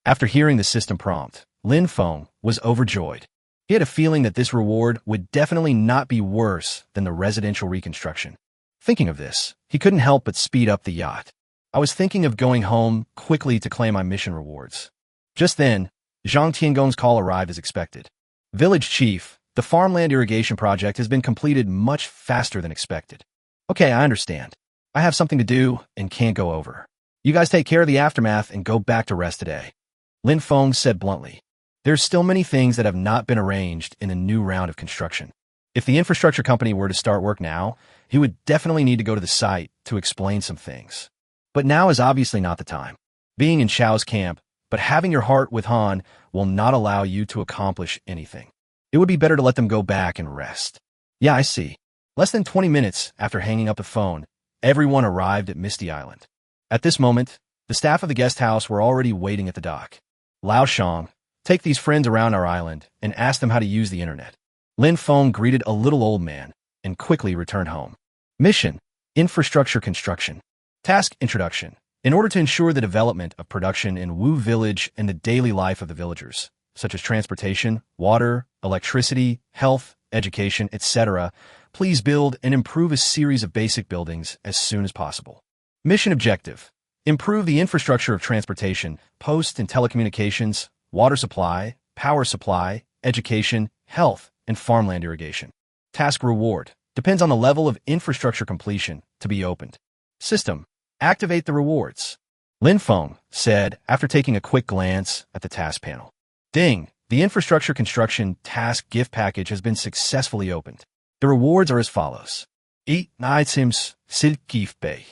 After hearing the system prompt, Lin Feng was overjoyed. He had a feeling that this reward would definitely not be worse than the residential reconstruction. Thinking of this, he couldn't help but speed up the yacht. I was thinking of going home quickly to claim my mission rewards. Just then, Zhang Tiangong's call arrived as expected. Village Chief, the farmland irrigation project has been completed much faster than expected. Okay, I understand. I have something to do and can't go over. You guys take care of the aftermath and go back to rest today. Lin Feng said bluntly. There's still many things that have not been arranged in the new round of construction. If the infrastructure company were to start work now, he would definitely need to go to the site to explain some things. But now is obviously not the time. Being in Xiao's camp, but having your heart with Han will not allow you to accomplish anything. It would be better to let them go back and rest. Yeah, I see. Less than 20 minutes after hanging up the phone, everyone arrived at Misty Island. At this moment, the staff of the guest house were already waiting at the dock. Lao Shang, take these friends around our island and ask them how to use the internet. Lin Feng greeted a little old man and quickly returned home. Mission: Infrastructure Construction. Task: Introduction. In order to ensure the development of production in Wu Village and the daily life of the villagers, such as transportation, water, electricity, health, education, etc., please build and improve a series of basic buildings as soon as possible. Mission objective: improve the infrastructure of transportation, post and telecommunications, water supply, power supply, education, health, and farmland irrigation. Task reward: depends on the level of infrastructure completion to be opened. System: activate the rewards. Lin Feng said after taking a quick glance at the task panel. Ding! The infrastructure construction task gift package has been successfully opened. The rewards are as follows. 8 items, Sid gift bay.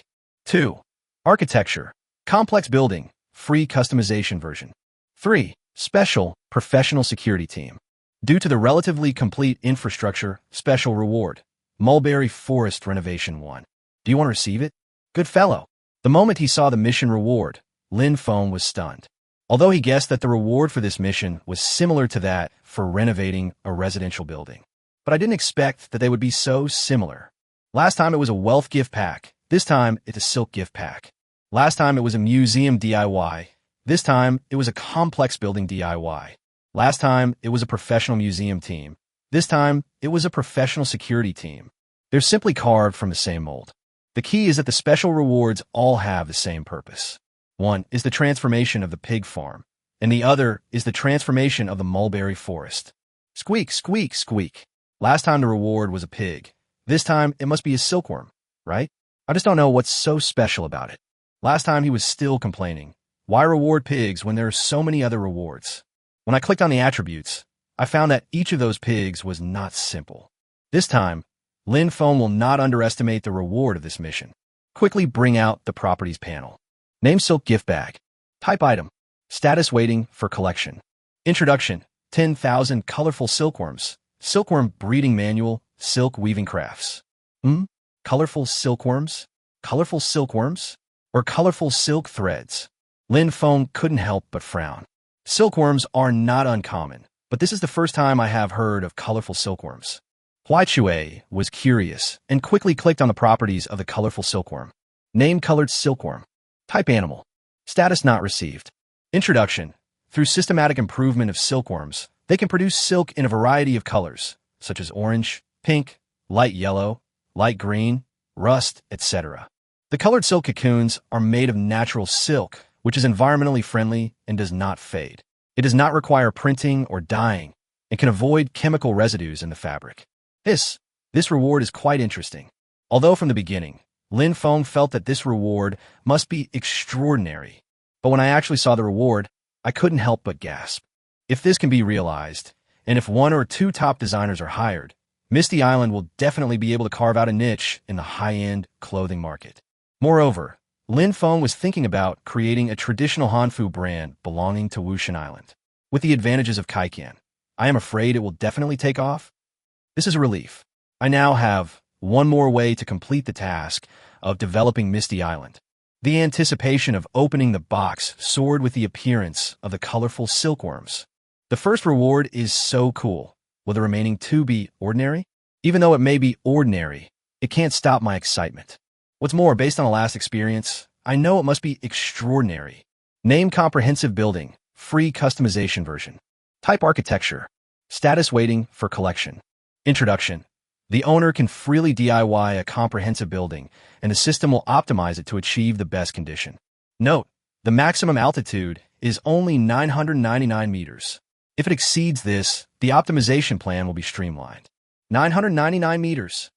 2. Architecture, complex building, free customization version. 3. Special, professional security team. Due to the relatively complete infrastructure, special reward. Mulberry Forest Renovation 1. Do you want to receive it? Good fellow. The moment he saw the mission reward, Feng was stunned. Although he guessed that the reward for this mission was similar to that for renovating a residential building. But I didn't expect that they would be so similar. Last time it was a wealth gift pack. This time it's a silk gift pack. Last time it was a museum DIY. This time it was a complex building DIY. Last time it was a professional museum team. This time it was a professional security team. They're simply carved from the same mold. The key is that the special rewards all have the same purpose. One is the transformation of the pig farm, and the other is the transformation of the mulberry forest. Squeak, squeak, squeak. Last time the reward was a pig. This time it must be a silkworm, right? I just don't know what's so special about it. Last time he was still complaining. Why reward pigs when there are so many other rewards? When I clicked on the attributes, I found that each of those pigs was not simple. This time, Feng will not underestimate the reward of this mission. Quickly bring out the properties panel. Name silk gift bag. Type item. Status waiting for collection. Introduction. 10,000 colorful silkworms. Silkworm breeding manual. Silk weaving crafts. Colorful silkworms? Colorful silkworms? Or colorful silk threads? Feng couldn't help but frown. Silkworms are not uncommon, but this is the first time I have heard of colorful silkworms. Huai was curious and quickly clicked on the properties of the colorful silkworm. Name colored silkworm. Type animal. Status not received. Introduction. Through systematic improvement of silkworms, they can produce silk in a variety of colors, such as orange, pink, light yellow, light green, rust, etc. The colored silk cocoons are made of natural silk, which is environmentally friendly and does not fade. It does not require printing or dyeing and can avoid chemical residues in the fabric. This reward is quite interesting. Although from the beginning, Feng felt that this reward must be extraordinary. But when I actually saw the reward, I couldn't help but gasp. If this can be realized, and if 1 or 2 top designers are hired, Misty Island will definitely be able to carve out a niche in the high-end clothing market. Moreover, Feng was thinking about creating a traditional Hanfu brand belonging to Wushan Island. With the advantages of Kaikan, I am afraid it will definitely take off. This is a relief. I now have one more way to complete the task of developing Misty Island. The anticipation of opening the box soared with the appearance of the colorful silkworms. The first reward is so cool. Will the remaining 2 be ordinary? Even though it may be ordinary, it can't stop my excitement. What's more, based on the last experience, I know it must be extraordinary. Name comprehensive building, free customization version. Type architecture. Status waiting for collection. Introduction. The owner can freely DIY a comprehensive building, and the system will optimize it to achieve the best condition. Note, the maximum altitude is only 999 meters. If it exceeds this, the optimization plan will be streamlined. 999 meters.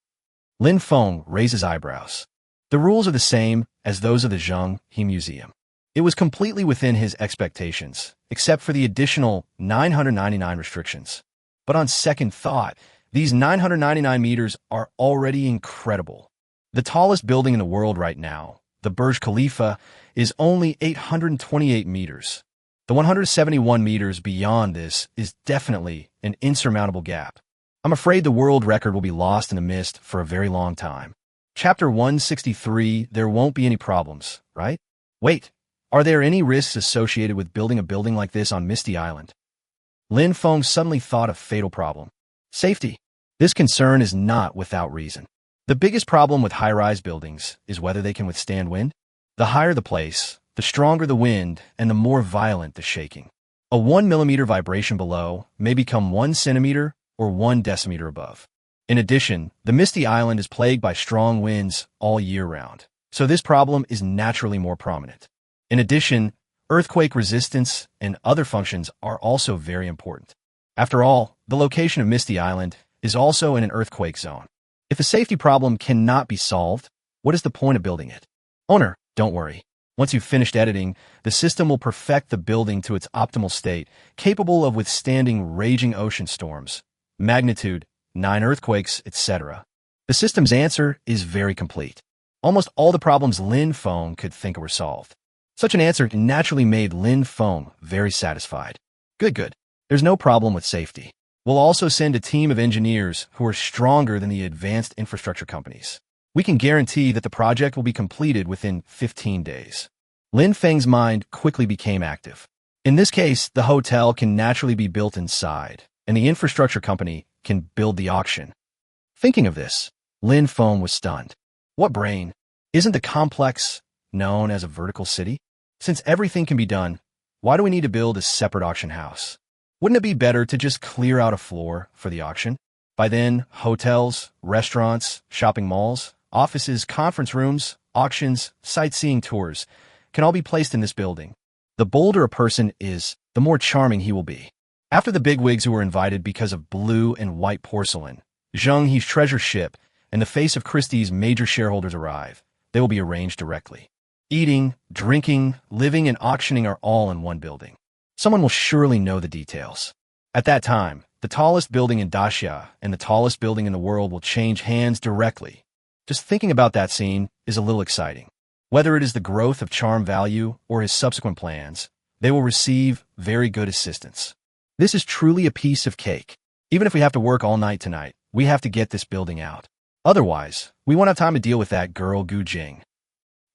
Feng raises eyebrows. The rules are the same as those of the Zhenghe Museum. It was completely within his expectations, except for the additional 999 restrictions. But on second thought, these 999 meters are already incredible. The tallest building in the world right now, the Burj Khalifa, is only 828 meters. The 171 meters beyond this is definitely an insurmountable gap. I'm afraid the world record will be lost in the mist for a very long time. Chapter 163, there won't be any problems, right? Wait, are there any risks associated with building a building like this on Misty Island? Feng suddenly thought of fatal problem. Safety. This concern is not without reason. The biggest problem with high-rise buildings is whether they can withstand wind. The higher the place, the stronger the wind and the more violent the shaking. A 1 millimeter vibration below may become 1 centimeter or 1 decimeter above. In addition, the Misty Island is plagued by strong winds all year round, so this problem is naturally more prominent. In addition, earthquake resistance and other functions are also very important. After all, the location of Misty Island is also in an earthquake zone. If a safety problem cannot be solved, what is the point of building it? Owner, don't worry. Once you've finished editing, the system will perfect the building to its optimal state, capable of withstanding raging ocean storms, magnitude 9 earthquakes, etc. The system's answer is very complete. Almost all the problems Feng could think were solved. Such an answer naturally made Feng very satisfied. Good. There's no problem with safety. We'll also send a team of engineers who are stronger than the advanced infrastructure companies. We can guarantee that the project will be completed within 15 days. Lin Feng's mind quickly became active. In this case, the hotel can naturally be built inside, and the infrastructure company can build the auction. Thinking of this, Lin Feng was stunned. What brain? Isn't the complex known as a vertical city? Since everything can be done, why do we need to build a separate auction house? Wouldn't it be better to just clear out a floor for the auction? By then, hotels, restaurants, shopping malls, offices, conference rooms, auctions, sightseeing tours can all be placed in this building. The bolder a person is, the more charming he will be. After the bigwigs who were invited because of blue and white porcelain, Zheng He's treasure ship, and the face of Christie's major shareholders arrive, they will be arranged directly. Eating, drinking, living, and auctioning are all in one building. Someone will surely know the details. At that time, the tallest building in Daxia and the tallest building in the world will change hands directly. Just thinking about that scene is a little exciting. Whether it is the growth of charm value or his subsequent plans, they will receive very good assistance. This is truly a piece of cake. Even if we have to work all night tonight, we have to get this building out. Otherwise, we won't have time to deal with that girl Gu Jing.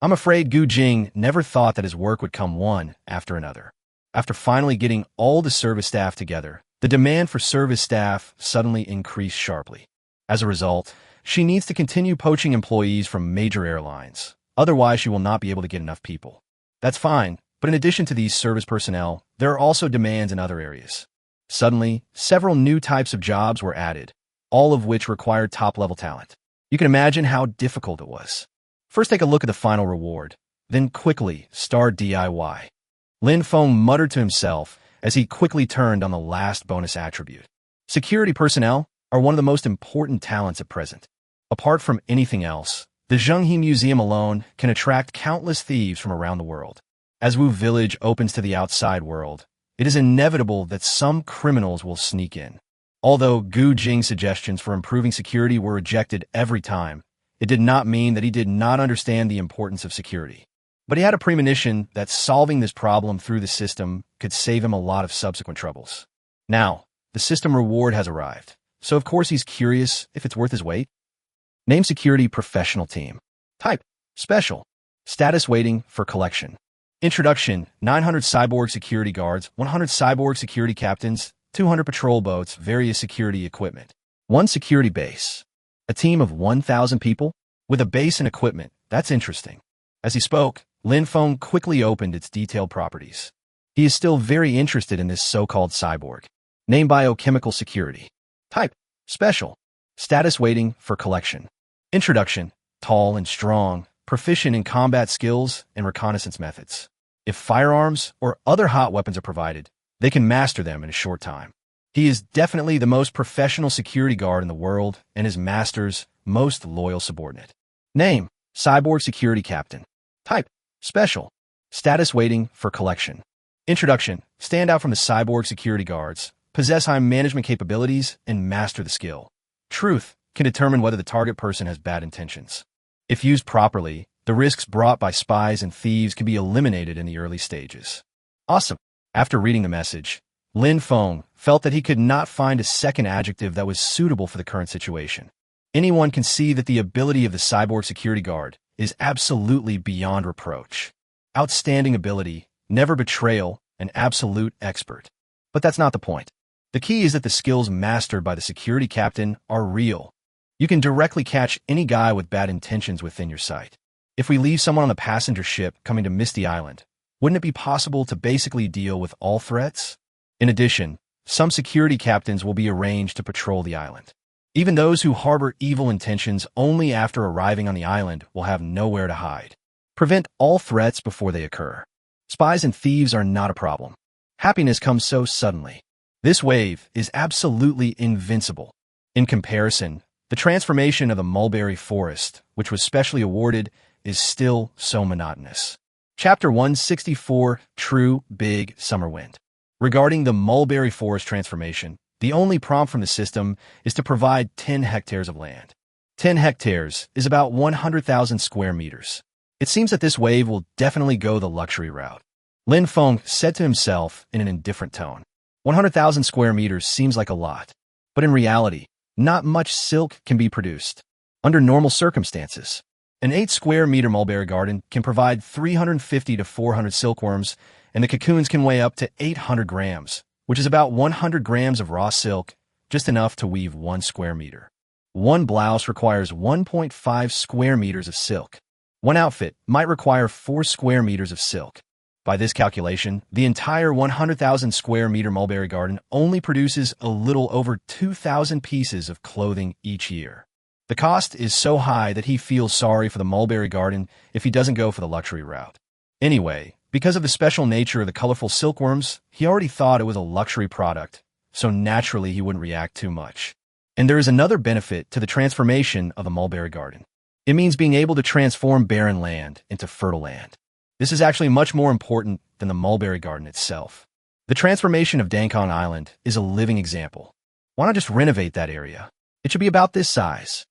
I'm afraid Gu Jing never thought that his work would come one after another. After finally getting all the service staff together, the demand for service staff suddenly increased sharply. As a result, she needs to continue poaching employees from major airlines. Otherwise, she will not be able to get enough people. That's fine, but in addition to these service personnel, there are also demands in other areas. Suddenly, several new types of jobs were added, all of which required top-level talent. You can imagine how difficult it was. First, take a look at the final reward, then quickly start DIY. Lin Feng muttered to himself as he quickly turned on the last bonus attribute. Security personnel are one of the most important talents at present. Apart from anything else, the Zhenghe Museum alone can attract countless thieves from around the world. As Wu Village opens to the outside world, it is inevitable that some criminals will sneak in. Although Gu Jing's suggestions for improving security were rejected every time, it did not mean that he did not understand the importance of security. But he had a premonition that solving this problem through the system could save him a lot of subsequent troubles. Now, the system reward has arrived, so of course he's curious if it's worth his weight. Name security professional team. Type, special. Status waiting for collection. Introduction, 900 cyborg security guards, 100 cyborg security captains, 200 patrol boats, various security equipment. 1 security base. A team of 1,000 people? With a base and equipment, that's interesting. As he spoke, Lin Feng quickly opened its detailed properties. He is still very interested in this so-called cyborg. Name biochemical security. Type, special. Status waiting for collection. Introduction, tall and strong, proficient in combat skills and reconnaissance methods. If firearms or other hot weapons are provided, they can master them in a short time. He is definitely the most professional security guard in the world and his master's most loyal subordinate. Name, cyborg security captain. Type, special. Status waiting for collection. Introduction, stand out from the cyborg security guards, possess high management capabilities, and master the skill. Truth can determine whether the target person has bad intentions. If used properly, the risks brought by spies and thieves can be eliminated in the early stages. Awesome. After reading the message, Lin Feng felt that he could not find a second adjective that was suitable for the current situation. Anyone can see that the ability of the cyborg security guard is absolutely beyond reproach. Outstanding ability, never betrayal, an absolute expert. But that's not the point. The key is that the skills mastered by the security captain are real. You can directly catch any guy with bad intentions within your sight. If we leave someone on a passenger ship coming to Misty Island, wouldn't it be possible to basically deal with all threats? In addition, some security captains will be arranged to patrol the island. Even those who harbor evil intentions only after arriving on the island will have nowhere to hide. Prevent all threats before they occur. Spies and thieves are not a problem. Happiness comes so suddenly. This wave is absolutely invincible. In comparison, the transformation of the mulberry forest, which was specially awarded, is still so monotonous. Chapter 164, True Big Summer Wind. Regarding the mulberry forest transformation, the only prompt from the system is to provide 10 hectares of land. 10 hectares is about 100,000 square meters. It seems that this wave will definitely go the luxury route. Lin Feng said to himself in an indifferent tone. 100,000 square meters seems like a lot, But in reality, not much silk can be produced. Under normal circumstances, an 8 square meter mulberry garden can provide 350 to 400 silkworms, and the cocoons can weigh up to 800 grams, which is about 100 grams of raw silk, just enough to weave 1 square meter. One blouse requires 1.5 square meters of silk. One outfit might require 4 square meters of silk. By this calculation, the entire 100,000 square meter mulberry garden only produces a little over 2,000 pieces of clothing each year. The cost is so high that he feels sorry for the mulberry garden if he doesn't go for the luxury route. Anyway, because of the special nature of the colorful silkworms, he already thought it was a luxury product, so naturally he wouldn't react too much. And there is another benefit to the transformation of a mulberry garden. It means being able to transform barren land into fertile land. This is actually much more important than the mulberry garden itself. The transformation of Dangkong Island is a living example. Why not just renovate that area? It should be about this size.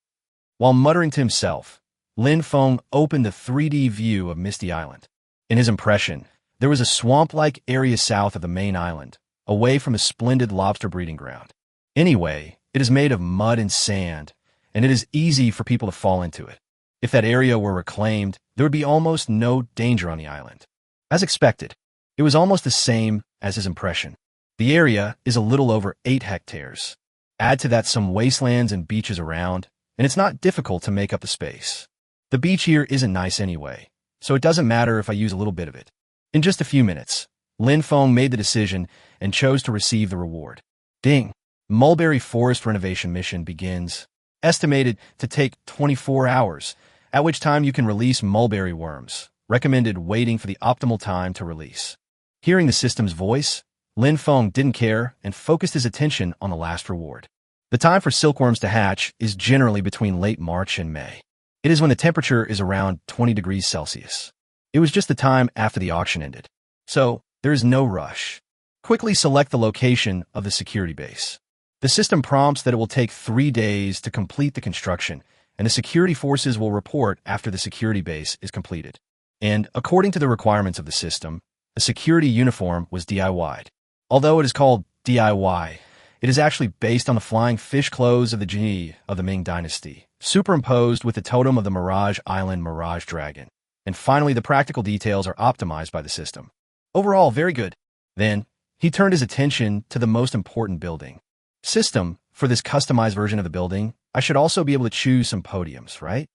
While muttering to himself, Lin Feng opened a 3D view of Misty Island. In his impression, there was a swamp-like area south of the main island, away from a splendid lobster breeding ground. Anyway, it is made of mud and sand, and it is easy for people to fall into it. If that area were reclaimed, there would be almost no danger on the island. As expected, it was almost the same as his impression. The area is a little over 8 hectares. Add to that some wastelands and beaches around, and it's not difficult to make up the space. The beach here isn't nice anyway, so it doesn't matter if I use a little bit of it. In just a few minutes, Lin Feng made the decision and chose to receive the reward. Ding! Mulberry Forest renovation mission begins. Estimated to take 24 hours, at which time you can release mulberry worms. Recommended waiting for the optimal time to release. Hearing the system's voice, Lin Feng didn't care and focused his attention on the last reward. The time for silkworms to hatch is generally between late March and May. It is when the temperature is around 20 degrees Celsius. It was just the time after the auction ended, so there is no rush. Quickly select the location of the security base. The system prompts that it will take 3 days to complete the construction, and the security forces will report after the security base is completed. And, according to the requirements of the system, a security uniform was DIY'd. Although it is called DIY, it is actually based on the flying fish clothes of the genie of the Ming Dynasty, superimposed with the totem of the Mirage Island Mirage Dragon. And finally, the practical details are optimized by the system. Overall, very good. Then, he turned his attention to the most important building. System, for this customized version of the building, I should also be able to choose some podiums, right?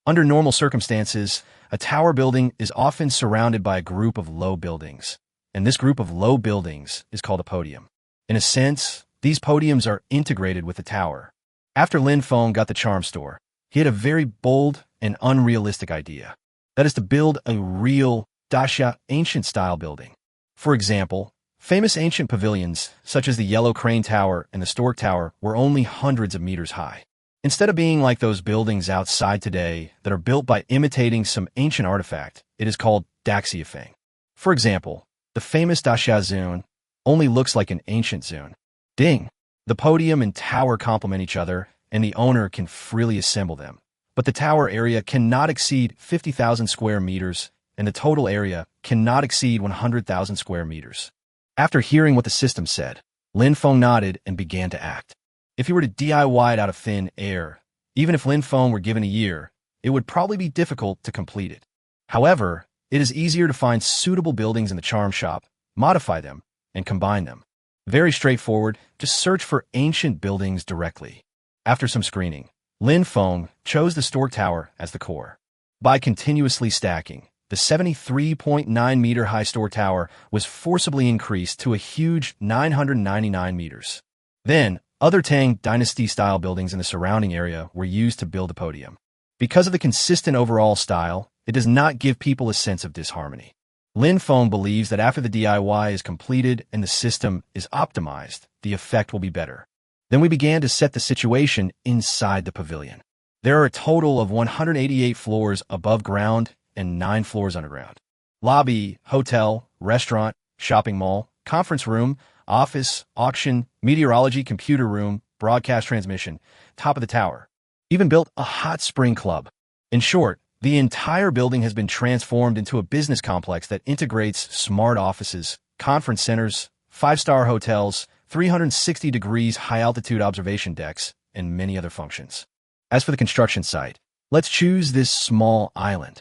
Under normal circumstances, a tower building is often surrounded by a group of low buildings, and this group of low buildings is called a podium. In a sense, these podiums are integrated with the tower. After Lin Feng got the charm store, he had a very bold and unrealistic idea. That is to build a real daxia ancient-style building. For example, famous ancient pavilions, such as the Yellow Crane Tower and the Stork Tower, were only hundreds of meters high. Instead of being like those buildings outside today that are built by imitating some ancient artifact, it is called daxia Feng. For example, the famous daxia zun only looks like an ancient zun. Ding! The podium and tower complement each other, and the owner can freely assemble them. But the tower area cannot exceed 50,000 square meters, and the total area cannot exceed 100,000 square meters. After hearing what the system said, Lin Feng nodded and began to act. If he were to DIY it out of thin air, even if Lin Feng were given a year, it would probably be difficult to complete it. However, it is easier to find suitable buildings in the charm shop, modify them, and combine them. Very straightforward, just search for ancient buildings directly. After some screening, Lin Feng chose the Stork Tower as the core. By continuously stacking, the 73.9 meter high Stork Tower was forcibly increased to a huge 999 meters. Then, other Tang Dynasty-style buildings in the surrounding area were used to build the podium. Because of the consistent overall style, it does not give people a sense of disharmony. Lin Feng believes that after the DIY is completed and the system is optimized, the effect will be better. Then we began to set the situation inside the pavilion. There are a total of 188 floors above ground and 9 floors underground. Lobby, hotel, restaurant, shopping mall, conference room, office, auction, meteorology, computer room, broadcast transmission, top of the tower. Even built a hot spring club. In short, the entire building has been transformed into a business complex that integrates smart offices, conference centers, 5-star hotels, 360 degrees high-altitude observation decks, and many other functions. As for the construction site, let's choose this small island.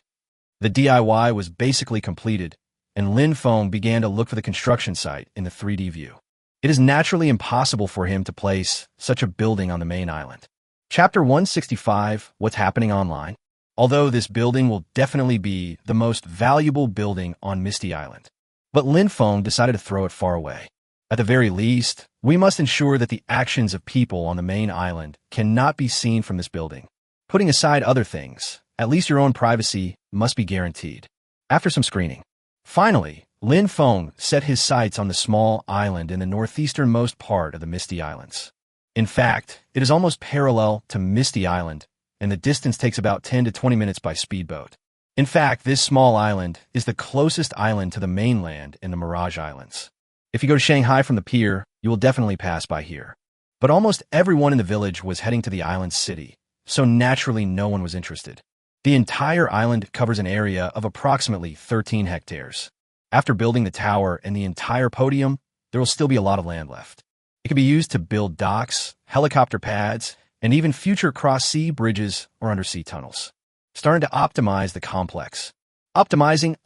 The DIY was basically completed, and Lin Feng began to look for the construction site in the 3D view. It is naturally impossible for him to place such a building on the main island. Chapter 165, What's Happening Online? Although this building will definitely be the most valuable building on Misty Island. But Lin Feng decided to throw it far away. At the very least, we must ensure that the actions of people on the main island cannot be seen from this building. Putting aside other things, at least your own privacy must be guaranteed. After some screening, finally, Lin Feng set his sights on the small island in the northeasternmost part of the Misty Islands. In fact, it is almost parallel to Misty Island, and the distance takes about 10 to 20 minutes by speedboat. In fact, this small island is the closest island to the mainland in the Mirage Islands. If you go to Shanghai from the pier, you will definitely pass by here. But almost everyone in the village was heading to the island city, so naturally no one was interested. The entire island covers an area of approximately 13 hectares. After building the tower and the entire podium, there will still be a lot of land left. It can be used to build docks, helicopter pads, and even future cross-sea bridges or undersea tunnels. Starting to optimize the complex. Optimizing.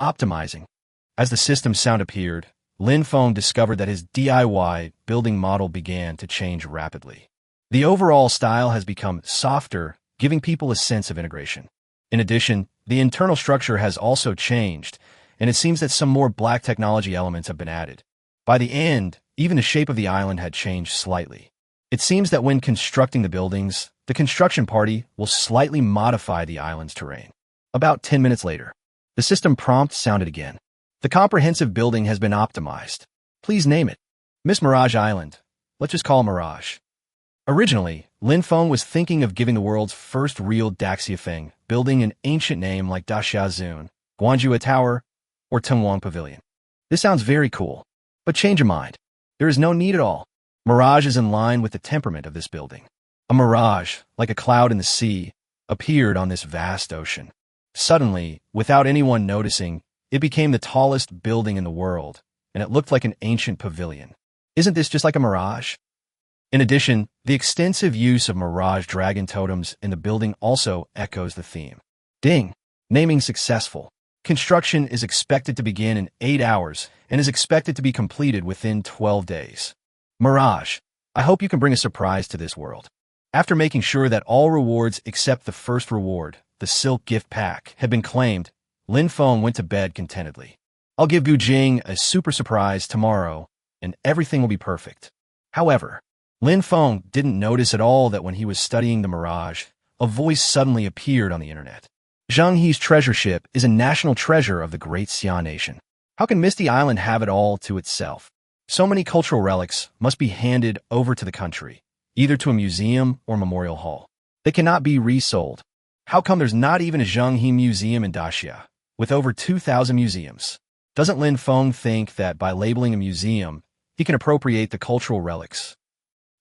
As the system sound appeared, Lin Feng discovered that his DIY building model began to change rapidly. The overall style has become softer, giving people a sense of integration. In addition, the internal structure has also changed, and it seems that some more black technology elements have been added. By the end, even the shape of the island had changed slightly. It seems that when constructing the buildings, the construction party will slightly modify the island's terrain. About 10 minutes later, the system prompt sounded again. The comprehensive building has been optimized. Please name it. Miss Mirage Island. Let's just call it Mirage. Originally, Lin Feng was thinking of giving the world's first real Daxia Feng building an ancient name like Daxia Zun, Guanjua Tower, or Tengwang Pavilion. This sounds very cool, but change your mind. There is no need at all. Mirage is in line with the temperament of this building. A mirage, like a cloud in the sea, appeared on this vast ocean. Suddenly, without anyone noticing, it became the tallest building in the world, and it looked like an ancient pavilion. Isn't this just like a mirage? In addition, the extensive use of mirage dragon totems in the building also echoes the theme. Ding! Naming successful. Construction is expected to begin in 8 hours and is expected to be completed within 12 days. Mirage, I hope you can bring a surprise to this world. After making sure that all rewards except the first reward, the Silk Gift Pack, had been claimed, Lin Feng went to bed contentedly. I'll give Gu Jing a super surprise tomorrow, and everything will be perfect. However, Lin Feng didn't notice at all that when he was studying the Mirage, a voice suddenly appeared on the internet. Zhang He's treasure ship is a national treasure of the Great Xia Nation. How can Misty Island have it all to itself? So many cultural relics must be handed over to the country, either to a museum or memorial hall. They cannot be resold. How come there's not even a Zhang He museum in Daxia, with over 2,000 museums? Doesn't Lin Feng think that by labeling a museum, he can appropriate the cultural relics?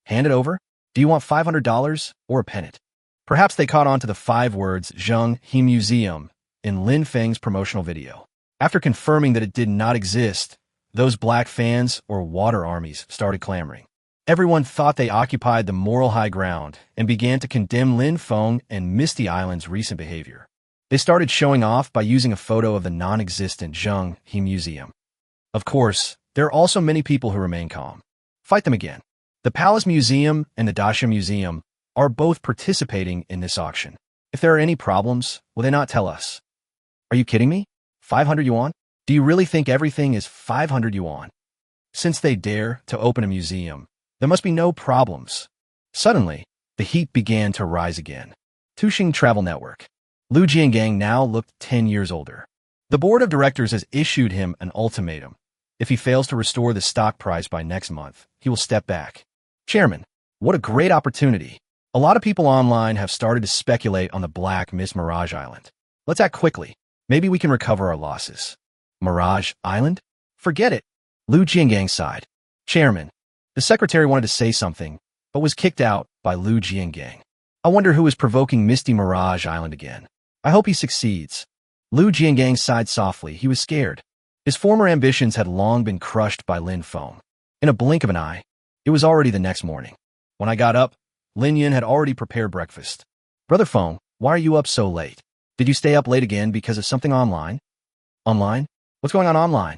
Hand it over? Do you want $500 or a pennant? Perhaps they caught on to the 5 words Zhang He Museum in Lin Feng's promotional video. After confirming that it did not exist, those black fans or water armies started clamoring. Everyone thought they occupied the moral high ground and began to condemn Lin Feng and Misty Island's recent behavior. They started showing off by using a photo of the non-existent Zhang He Museum. Of course, there are also many people who remain calm. Fight them again. The Palace Museum and the Daxia Museum are both participating in this auction. If there are any problems, will they not tell us? Are you kidding me? 500 yuan? Do you really think everything is 500 yuan? Since they dare to open a museum, there must be no problems. Suddenly, the heat began to rise again. Tuxing Travel Network. Lu Jiangang now looked 10 years older. The board of directors has issued him an ultimatum. If he fails to restore the stock price by next month, he will step back. Chairman, what a great opportunity. A lot of people online have started to speculate on the Black Miss Mirage Island. Let's act quickly. Maybe we can recover our losses. Mirage Island? Forget it. Lu Jiangang sighed. Chairman, the secretary wanted to say something, but was kicked out by Lu Jiangang. I wonder who is provoking Misty Mirage Island again. I hope he succeeds. Lu Jiangang sighed softly. He was scared. His former ambitions had long been crushed by Lin Feng. In a blink of an eye, It was already the next morning. When I got up, Lin Yun had already prepared breakfast. Brother Feng, why are you up so late? Did you stay up late again because of something online? Online? What's going on online?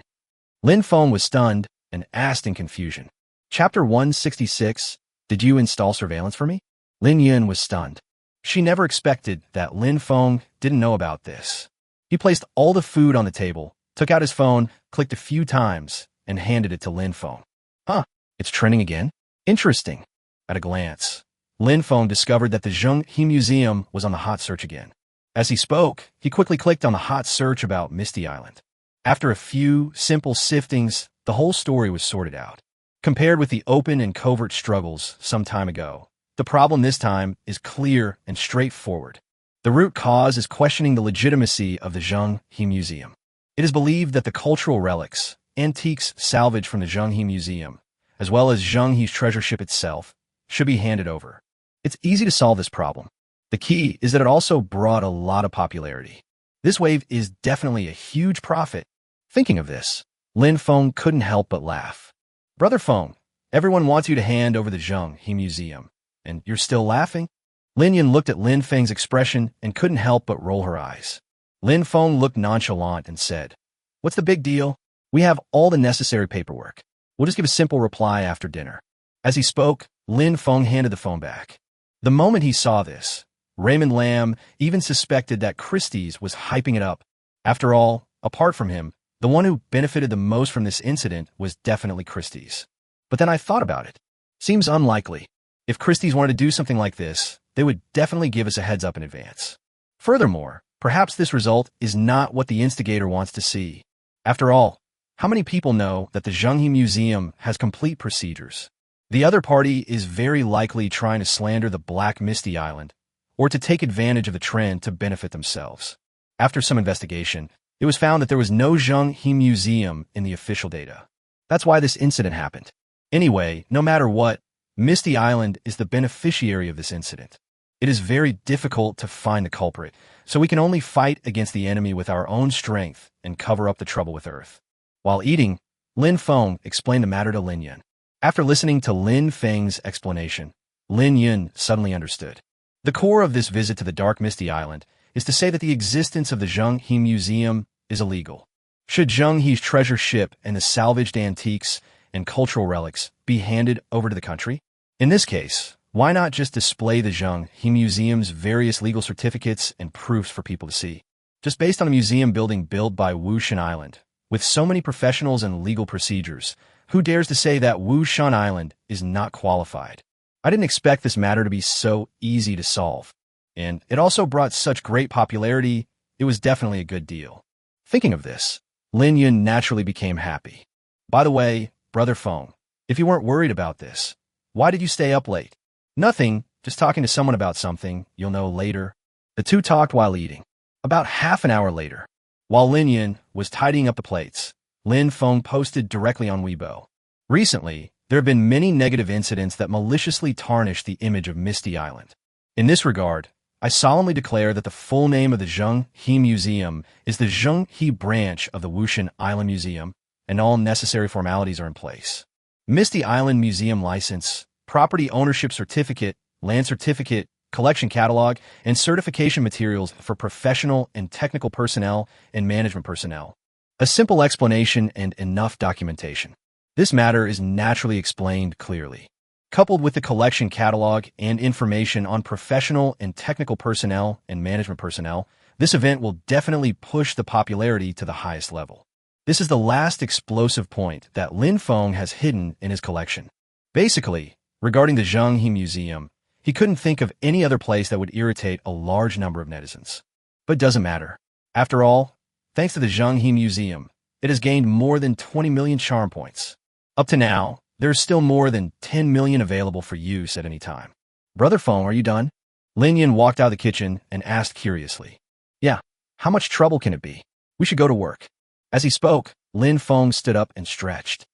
Lin Feng was stunned and asked in confusion. Chapter 166, Did you install surveillance for me? Lin Yun was stunned. She never expected that Lin Feng didn't know about this. He placed all the food on the table, took out his phone, clicked a few times, and handed it to Lin Feng. Huh, it's trending again? Interesting. At a glance, Lin Feng discovered that the Zhenghe Museum was on the hot search again. As he spoke, he quickly clicked on the hot search about Misty Island. After a few simple siftings, the whole story was sorted out. Compared with the open and covert struggles some time ago, the problem this time is clear and straightforward. The root cause is questioning the legitimacy of the Zhenghe Museum. It is believed that the cultural relics, antiques salvaged from the Zhenghe Museum, as well as Zhenghe's treasure ship itself, should be handed over. It's easy to solve this problem. The key is that it also brought a lot of popularity. This wave is definitely a huge profit. Thinking of this, Lin Feng couldn't help but laugh. Brother Feng, everyone wants you to hand over the Zhenghe Museum, and you're still laughing? Lin Yun looked at Lin Feng's expression and couldn't help but roll her eyes. Lin Feng looked nonchalant and said, What's the big deal? We have all the necessary paperwork. We'll just give a simple reply after dinner. As he spoke, Lin Feng handed the phone back. The moment he saw this, Raymond Lam even suspected that Christie's was hyping it up. After all, apart from him, the one who benefited the most from this incident was definitely Christie's. But then I thought about it. Seems unlikely. If Christie's wanted to do something like this, they would definitely give us a heads up in advance. Furthermore, perhaps this result is not what the instigator wants to see. After all, how many people know that the Zhenghe Museum has complete procedures? The other party is very likely trying to slander the Black Misty Island, or to take advantage of the trend to benefit themselves. After some investigation, it was found that there was no Zhenghe Museum in the official data. That's why this incident happened. Anyway, no matter what, Misty Island is the beneficiary of this incident. It is very difficult to find the culprit, so we can only fight against the enemy with our own strength and cover up the trouble with Earth. While eating, Lin Feng explained the matter to Lin Yun. After listening to Lin Feng's explanation, Lin Yun suddenly understood. The core of this visit to the Dark Misty Island is to say that the existence of the Zhenghe Museum is illegal. Should Zhenghe's treasure ship and the salvaged antiques and cultural relics be handed over to the country? In this case, why not just display the Zhenghe Museum's various legal certificates and proofs for people to see? Just based on a museum building built by Wushan Island, with so many professionals and legal procedures, who dares to say that Wushan Island is not qualified? I didn't expect this matter to be so easy to solve. And it also brought such great popularity, it was definitely a good deal. Thinking of this, Lin Yun naturally became happy. By the way, Brother Feng, if you weren't worried about this, why did you stay up late? Nothing, just talking to someone about something you'll know later. The two talked while eating. About half an hour later, while Lin Yun was tidying up the plates, Lin Feng posted directly on Weibo. Recently, there have been many negative incidents that maliciously tarnish the image of Misty Island. In this regard, I solemnly declare that the full name of the Zhenghe Museum is the Zhenghe branch of the Wushan Island Museum, and all necessary formalities are in place. Misty Island Museum license, property ownership certificate, land certificate, collection catalog, and certification materials for professional and technical personnel and management personnel. A simple explanation and enough documentation. This matter is naturally explained clearly. Coupled with the collection catalog and information on professional and technical personnel and management personnel, this event will definitely push the popularity to the highest level. This is the last explosive point that Lin Feng has hidden in his collection. Basically, regarding the Zhenghe Museum, he couldn't think of any other place that would irritate a large number of netizens. But doesn't matter. After all, thanks to the Zhenghe Museum, it has gained more than 20 million charm points. Up to now, there's still more than 10 million available for use at any time. Brother Feng, are you done? Lin Yun walked out of the kitchen and asked curiously. Yeah, how much trouble can it be? We should go to work. As he spoke, Lin Feng stood up and stretched.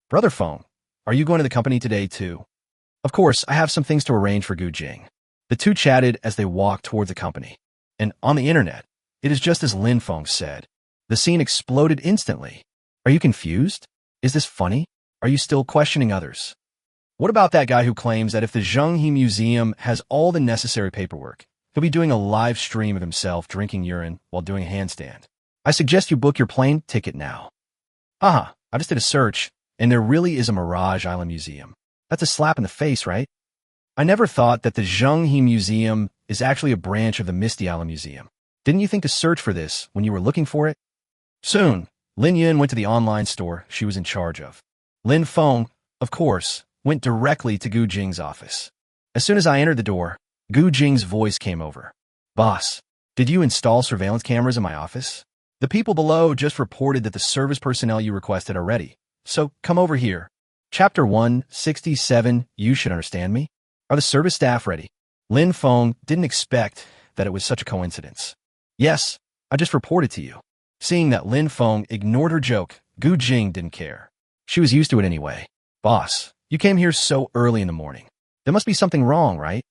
Brother Feng, are you going to the company today too? Of course, I have some things to arrange for Gu Jing. The two chatted as they walked towards the company. And on the internet, it is just as Lin Feng said. The scene exploded instantly. Are you confused? Is this funny? Are you still questioning others? What about that guy who claims that if the Zhenghe Museum has all the necessary paperwork, he'll be doing a live stream of himself drinking urine while doing a handstand? I suggest you book your plane ticket now. Haha, I just did a search, and there really is a Mirage Island Museum. That's a slap in the face, right? I never thought that the Zhenghe Museum is actually a branch of the Misty Island Museum. Didn't you think to search for this when you were looking for it? Soon, Lin Yun went to the online store she was in charge of. Lin Feng, of course, went directly to Gu Jing's office. As soon as I entered the door, Gu Jing's voice came over. Boss, did you install surveillance cameras in my office? The people below just reported that the service personnel you requested are ready, so come over here. Chapter 167, you should understand me. Are the service staff ready? Lin Feng didn't expect that it was such a coincidence. Yes, I just reported to you. Seeing that Lin Feng ignored her joke, Gu Jing didn't care. She was used to it anyway. Boss, you came here so early in the morning. There must be something wrong, right?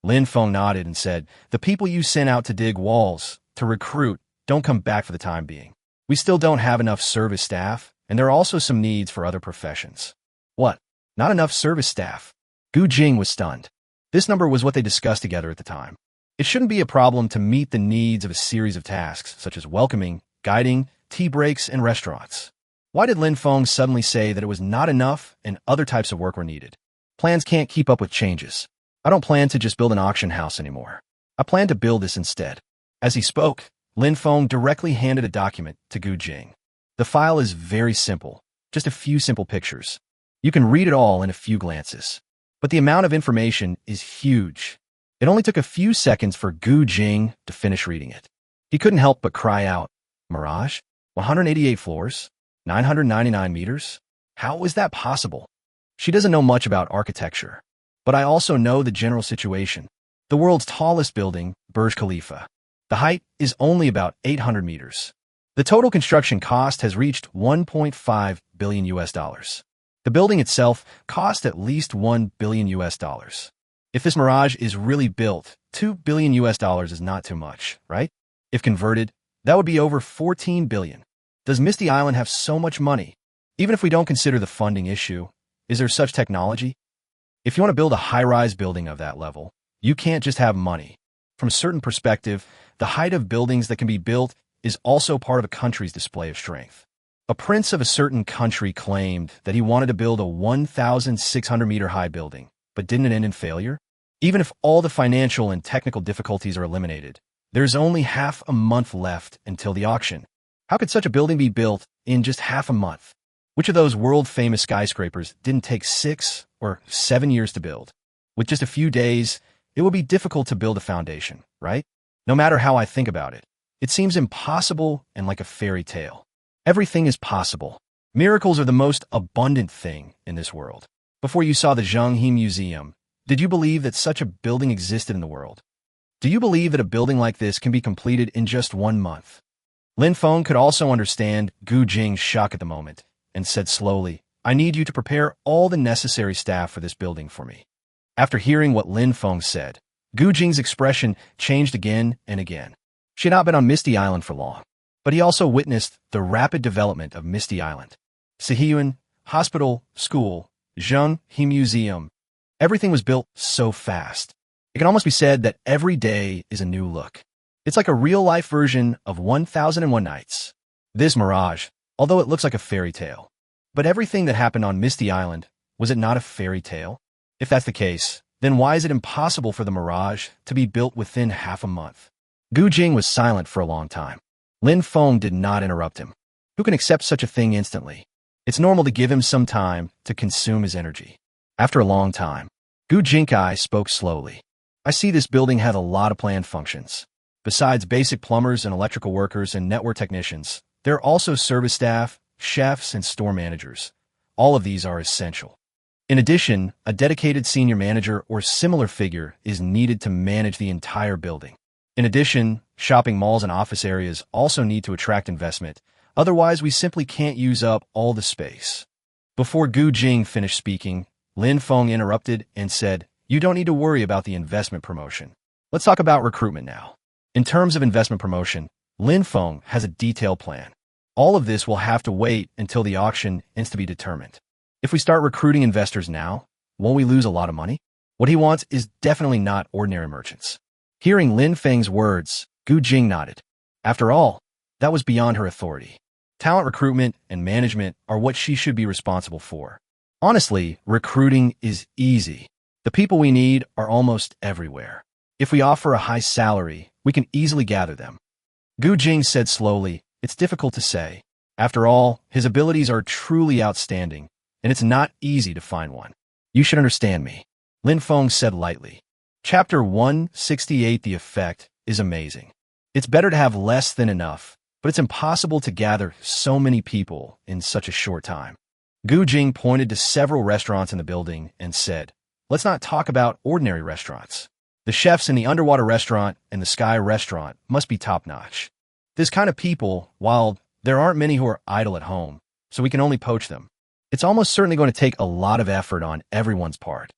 Lin Feng nodded and said, the people you sent out to dig walls, to recruit, don't come back for the time being. We still don't have enough service staff, and there are also some needs for other professions. What? Not enough service staff? Gu Jing was stunned. This number was what they discussed together at the time. It shouldn't be a problem to meet the needs of a series of tasks, such as welcoming, guiding, tea breaks, and restaurants. Why did Lin Feng suddenly say that it was not enough and other types of work were needed? Plans can't keep up with changes. I don't plan to just build an auction house anymore. I plan to build this instead. As he spoke, Lin Feng directly handed a document to Gu Jing. The file is very simple, just a few simple pictures. You can read it all in a few glances. But the amount of information is huge. It only took a few seconds for Gu Jing to finish reading it. He couldn't help but cry out, Mirage? 188 floors? 999 meters? How is that possible? She doesn't know much about architecture. But I also know the general situation. The world's tallest building, Burj Khalifa. The height is only about 800 meters. The total construction cost has reached 1.5 billion US dollars. The building itself cost at least 1 billion US dollars. If this Mirage is really built, 2 billion US dollars is not too much, right? If converted, that would be over 14 billion. Does Misty Island have so much money? Even if we don't consider the funding issue, is there such technology? If you want to build a high-rise building of that level, you can't just have money. From a certain perspective, the height of buildings that can be built is also part of a country's display of strength. A prince of a certain country claimed that he wanted to build a 1,600-meter high building, but didn't it end in failure? Even if all the financial and technical difficulties are eliminated, there's only half a month left until the auction. How could such a building be built in just half a month? Which of those world-famous skyscrapers didn't take 6 or 7 years to build? With just a few days, it would be difficult to build a foundation, right? No matter how I think about it, it seems impossible and like a fairy tale. Everything is possible. Miracles are the most abundant thing in this world. Before you saw the Zhenghe Museum, did you believe that such a building existed in the world? Do you believe that a building like this can be completed in just 1 month? Lin Feng could also understand Gu Jing's shock at the moment and said slowly, I need you to prepare all the necessary staff for this building for me. After hearing what Lin Feng said, Gu Jing's expression changed again and again. She had not been on Misty Island for long, but he also witnessed the rapid development of Misty Island. Sihiyuan, hospital, school, Zhenghe Museum, everything was built so fast. It can almost be said that every day is a new look. It's like a real-life version of 1001 Nights. This Mirage, although it looks like a fairy tale. But everything that happened on Misty Island, was it not a fairy tale? If that's the case, then why is it impossible for the Mirage to be built within half a month? Gu Jing was silent for a long time. Lin Feng did not interrupt him. Who can accept such a thing instantly? It's normal to give him some time to consume his energy. After a long time, Gu Jingkai spoke slowly. I see this building had a lot of planned functions. Besides basic plumbers and electrical workers and network technicians, there are also service staff, chefs, and store managers. All of these are essential. In addition, a dedicated senior manager or similar figure is needed to manage the entire building. In addition, shopping malls and office areas also need to attract investment. Otherwise, we simply can't use up all the space. Before Gu Jing finished speaking, Lin Feng interrupted and said, you don't need to worry about the investment promotion. Let's talk about recruitment now. In terms of investment promotion, Lin Feng has a detailed plan. All of this will have to wait until the auction is to be determined. If we start recruiting investors now, won't we lose a lot of money? What he wants is definitely not ordinary merchants. Hearing Lin Feng's words, Gu Jing nodded. After all, that was beyond her authority. Talent recruitment and management are what she should be responsible for. Honestly, recruiting is easy. The people we need are almost everywhere. If we offer a high salary, we can easily gather them. Gu Jing said slowly, it's difficult to say. After all, his abilities are truly outstanding, and it's not easy to find one. You should understand me. Lin Feng said lightly. Chapter 168 The effect is amazing. It's better to have less than enough, but it's impossible to gather so many people in such a short time. Gu Jing pointed to several restaurants in the building and said, let's not talk about ordinary restaurants. The chefs in the underwater restaurant and the sky restaurant must be top-notch. This kind of people, while there aren't many who are idle at home, so we can only poach them, it's almost certainly going to take a lot of effort on everyone's part.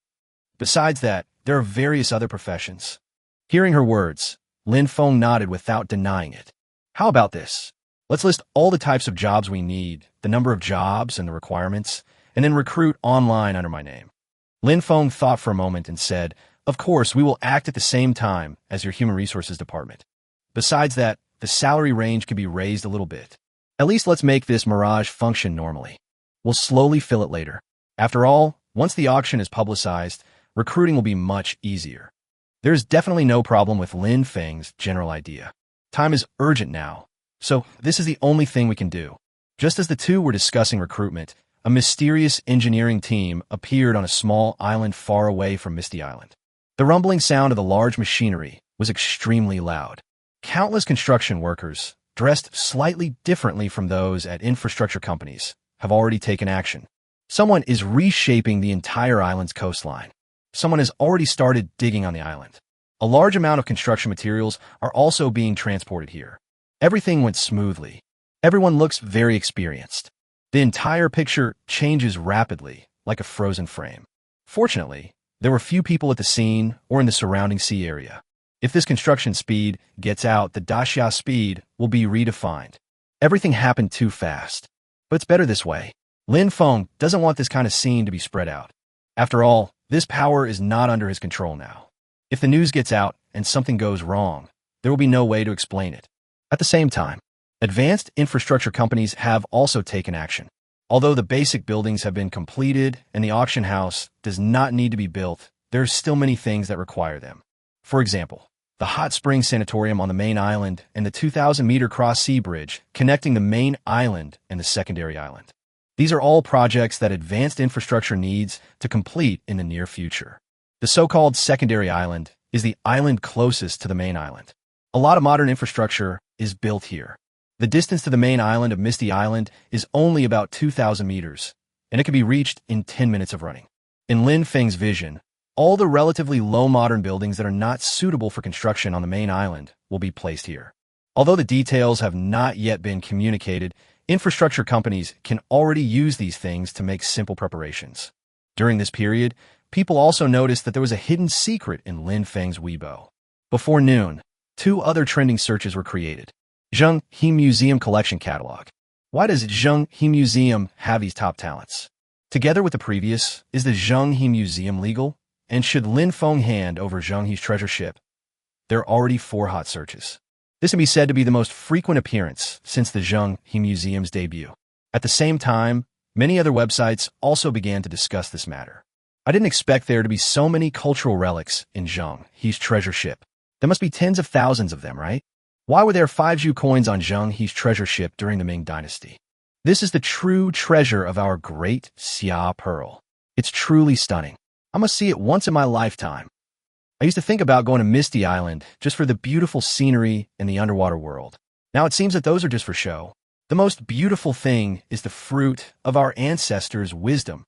Besides that, there are various other professions. Hearing her words, Lin Feng nodded without denying it. How about this? Let's list all the types of jobs we need, the number of jobs and the requirements, and then recruit online under my name. Lin Feng thought for a moment and said, of course, we will act at the same time as your human resources department. Besides that, the salary range can be raised a little bit. At least let's make this mirage function normally. We'll slowly fill it later. After all, once the auction is publicized, recruiting will be much easier. There's definitely no problem with Lin Feng's general idea. Time is urgent now, so this is the only thing we can do. Just as the two were discussing recruitment, a mysterious engineering team appeared on a small island far away from Misty Island. The rumbling sound of the large machinery was extremely loud. Countless construction workers, dressed slightly differently from those at infrastructure companies, have already taken action. Someone is reshaping the entire island's coastline. Someone has already started digging on the island. A large amount of construction materials are also being transported here. Everything went smoothly. Everyone looks very experienced. The entire picture changes rapidly, like a frozen frame. Fortunately, there were few people at the scene or in the surrounding sea area. If this construction speed gets out, the daxia speed will be redefined. Everything happened too fast. But it's better this way. Lin Feng doesn't want this kind of scene to be spread out. After all, this power is not under his control now. If the news gets out and something goes wrong, there will be no way to explain it. At the same time, advanced infrastructure companies have also taken action. Although the basic buildings have been completed and the auction house does not need to be built, there are still many things that require them. For example, the hot spring sanatorium on the main island and the 2,000-meter cross-sea bridge connecting the main island and the secondary island. These are all projects that advanced infrastructure needs to complete in the near future. The so-called secondary island is the island closest to the main island. A lot of modern infrastructure is built here. The distance to the main island of Misty Island is only about 2,000 meters, and it can be reached in 10 minutes of running. In Lin Feng's vision, all the relatively low modern buildings that are not suitable for construction on the main island will be placed here. Although the details have not yet been communicated, infrastructure companies can already use these things to make simple preparations. During this period, people also noticed that there was a hidden secret in Lin Feng's Weibo. Before noon, 2 other trending searches were created. Zheng He Museum Collection Catalog. Why does Zheng He Museum have these top talents? Together with the previous, is the Zheng He Museum legal? And should Lin Feng hand over Zheng He's treasure ship? There are already 4 hot searches. This can be said to be the most frequent appearance since the Zheng He Museum's debut. At the same time, many other websites also began to discuss this matter. I didn't expect there to be so many cultural relics in Zheng He's treasure ship. There must be tens of thousands of them, right? Why were there 5 Zhu coins on Zheng He's treasure ship during the Ming Dynasty? This is the true treasure of our great Xia Pearl. It's truly stunning. I must see it once in my lifetime. I used to think about going to Misty Island just for the beautiful scenery and the underwater world. Now it seems that those are just for show. The most beautiful thing is the fruit of our ancestors' wisdom.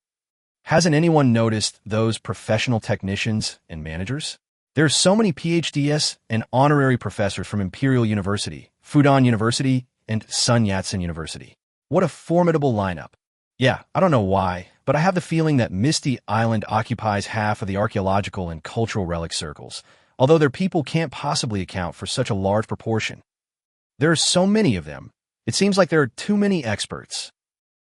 Hasn't anyone noticed those professional technicians and managers? There are so many PhDs and honorary professors from Imperial University, Fudan University, and Sun Yat-sen University. What a formidable lineup. Yeah, I don't know why, but I have the feeling that Misty Island occupies half of the archaeological and cultural relic circles, although their people can't possibly account for such a large proportion. There are so many of them, it seems like there are too many experts.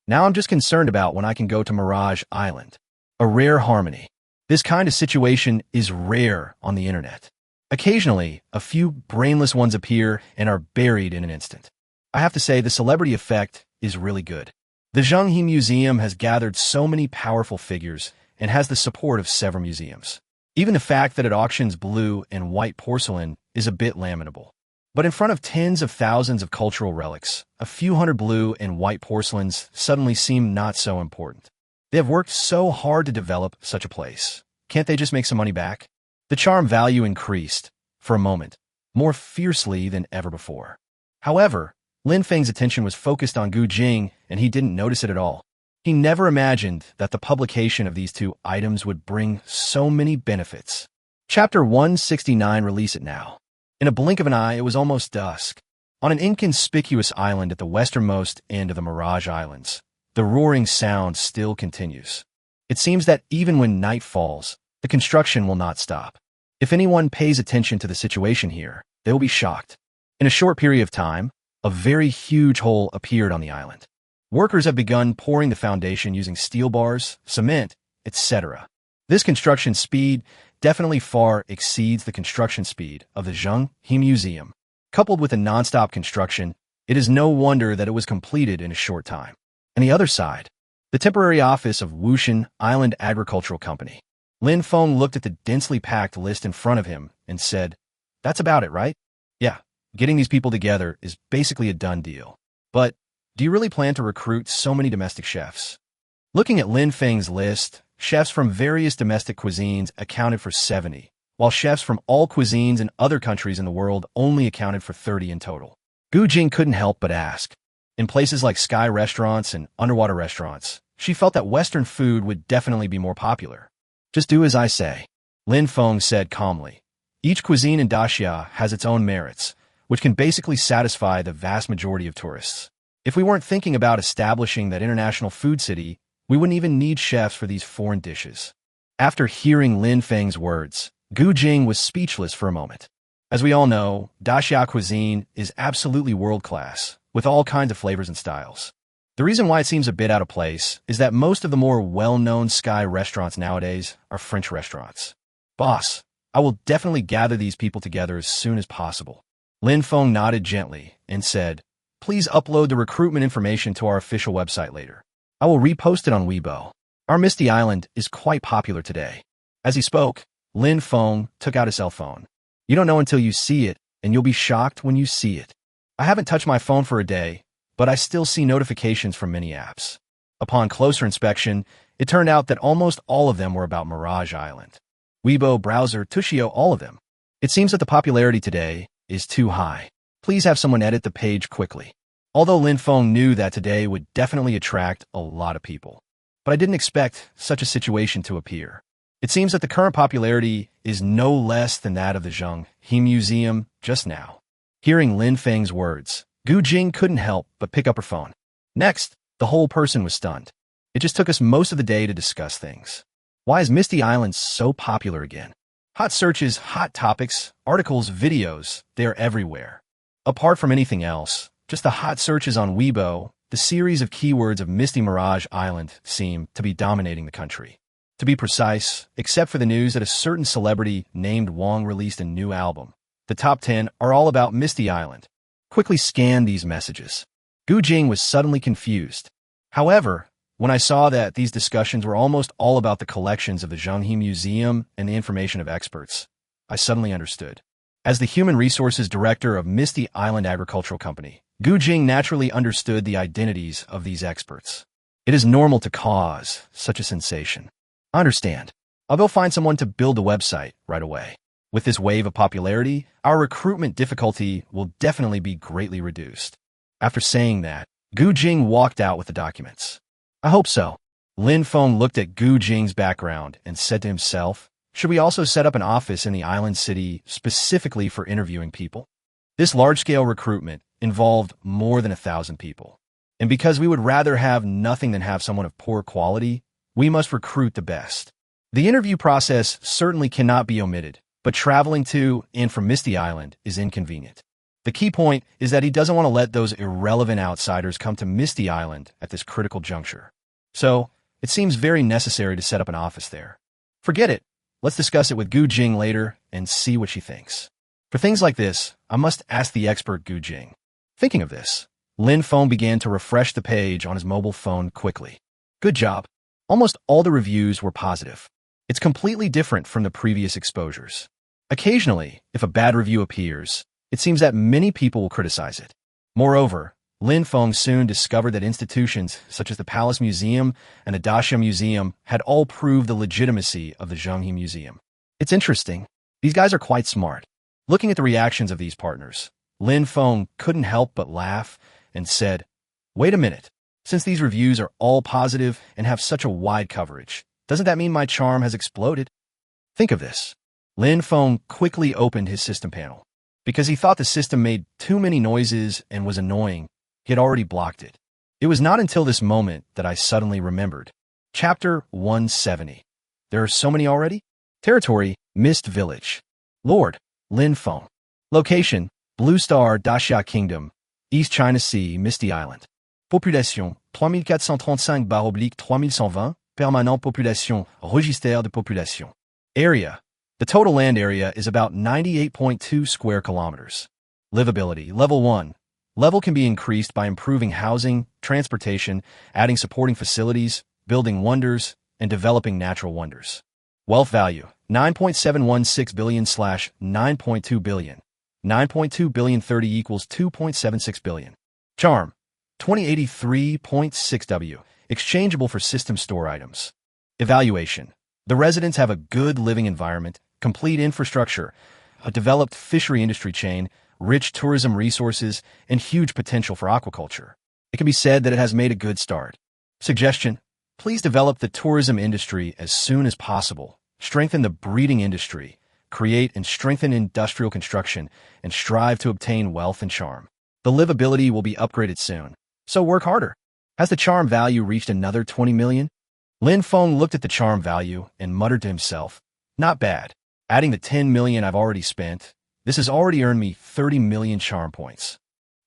Now I'm just concerned about when I can go to Mirage Island. A rare harmony. This kind of situation is rare on the internet. Occasionally, a few brainless ones appear and are buried in an instant. I have to say, the celebrity effect is really good. The Zhenghe Museum has gathered so many powerful figures and has the support of several museums. Even the fact that it auctions blue and white porcelain is a bit lamentable. But in front of tens of thousands of cultural relics, a few hundred blue and white porcelains suddenly seem not so important. They have worked so hard to develop such a place. Can't they just make some money back? The charm value increased, for a moment, more fiercely than ever before. However, Lin Feng's attention was focused on Gu Jing, and he didn't notice it at all. He never imagined that the publication of these two items would bring so many benefits. Chapter 169, release it now. In a blink of an eye, it was almost dusk. On an inconspicuous island at the westernmost end of the Mirage Islands, the roaring sound still continues. It seems that even when night falls, the construction will not stop. If anyone pays attention to the situation here, they will be shocked. In a short period of time, a very huge hole appeared on the island. Workers have begun pouring the foundation using steel bars, cement, etc. This construction speed definitely far exceeds the construction speed of the Zhenghe Museum. Coupled with the non-stop construction, it is no wonder that it was completed in a short time. On the other side, the temporary office of Wushan Island Agricultural Company. Lin Feng looked at the densely packed list in front of him and said, "That's about it, right? Yeah, getting these people together is basically a done deal. But do you really plan to recruit so many domestic chefs?" Looking at Lin Feng's list, chefs from various domestic cuisines accounted for 70, while chefs from all cuisines in other countries in the world only accounted for 30 in total. Gu Jing couldn't help but ask. In places like sky restaurants and underwater restaurants, she felt that Western food would definitely be more popular. "Just do as I say," Lin Feng said calmly. "Each cuisine in Daxia has its own merits, which can basically satisfy the vast majority of tourists. If we weren't thinking about establishing that international food city, we wouldn't even need chefs for these foreign dishes." After hearing Lin Feng's words, Gu Jing was speechless for a moment. As we all know, Daxia cuisine is absolutely world-class, with all kinds of flavors and styles. The reason why it seems a bit out of place is that most of the more well-known sky restaurants nowadays are French restaurants. "Boss, I will definitely gather these people together as soon as possible." Lin Feng nodded gently and said, "Please upload the recruitment information to our official website later. I will repost it on Weibo. Our Misty Island is quite popular today." As he spoke, Lin Feng took out his cell phone. "You don't know until you see it, and you'll be shocked when you see it. I haven't touched my phone for a day, but I still see notifications from many apps." Upon closer inspection, it turned out that almost all of them were about Mirage Island. Weibo, browser, Tushio, all of them. It seems that the popularity today is too high. Please have someone edit the page quickly. Although Lin Feng knew that today would definitely attract a lot of people. But I didn't expect such a situation to appear. It seems that the current popularity is no less than that of the Zhenghe Museum just now. Hearing Lin Feng's words, Gu Jing couldn't help but pick up her phone. Next, the whole person was stunned. It just took us most of the day to discuss things. Why is Misty Island so popular again? Hot searches, hot topics, articles, videos, they are everywhere. Apart from anything else, just the hot searches on Weibo, the series of keywords of Misty Mirage Island seem to be dominating the country. To be precise, except for the news that a certain celebrity named Wang released a new album, the top 10 are all about Misty Island. Quickly scan these messages. Gu Jing was suddenly confused. However, when I saw that these discussions were almost all about the collections of the Zhenghe Museum and the information of experts, I suddenly understood. As the Human Resources Director of Misty Island Agricultural Company, Gu Jing naturally understood the identities of these experts. It is normal to cause such a sensation. I understand. I'll go find someone to build the website right away. With this wave of popularity, our recruitment difficulty will definitely be greatly reduced. After saying that, Gu Jing walked out with the documents. I hope so. Lin Feng looked at Gu Jing's background and said to himself, should we also set up an office in the island city specifically for interviewing people? This large-scale recruitment involved more than 1,000 people. And because we would rather have nothing than have someone of poor quality, we must recruit the best. The interview process certainly cannot be omitted, but traveling to and from Misty Island is inconvenient. The key point is that he doesn't want to let those irrelevant outsiders come to Misty Island at this critical juncture. So, it seems very necessary to set up an office there. Forget it. Let's discuss it with Gu Jing later and see what she thinks. For things like this, I must ask the expert Gu Jing. Thinking of this, Lin Feng began to refresh the page on his mobile phone quickly. Good job. Almost all the reviews were positive. It's completely different from the previous exposures. Occasionally, if a bad review appears, it seems that many people will criticize it. Moreover, Lin Feng soon discovered that institutions such as the Palace Museum and the Daxia Museum had all proved the legitimacy of the Zhenghe Museum. It's interesting. These guys are quite smart. Looking at the reactions of these partners, Lin Feng couldn't help but laugh and said, "Wait a minute. Since these reviews are all positive and have such a wide coverage, doesn't that mean my charm has exploded?" Think of this. Lin Feng quickly opened his system panel. Because he thought the system made too many noises and was annoying, he had already blocked it. It was not until this moment that I suddenly remembered. Chapter 170. There are so many already? Territory, Mist Village. Lord, Lin Feng. Location, Blue Star Daxia Kingdom, East China Sea, Misty Island. Population, 3435/3120, permanent population, register de population. Area. The total land area is about 98.2 square kilometers. Livability, Level 1. Level can be increased by improving housing, transportation, adding supporting facilities, building wonders, and developing natural wonders. Wealth value, 9.716 billion/9.2 billion. 9.2 billion 30 equals 2.76 billion. Charm, 2083.6 W, exchangeable for system store items. Evaluation. The residents have a good living environment, complete infrastructure, a developed fishery industry chain, rich tourism resources, and huge potential for aquaculture. It can be said that it has made a good start. Suggestion: please develop the tourism industry as soon as possible, strengthen the breeding industry, create and strengthen industrial construction, and strive to obtain wealth and charm. The livability will be upgraded soon, so work harder. Has the charm value reached another 20 million? Lin Feng looked at the charm value and muttered to himself, "Not bad. Adding the 10 million I've already spent, this has already earned me 30 million charm points.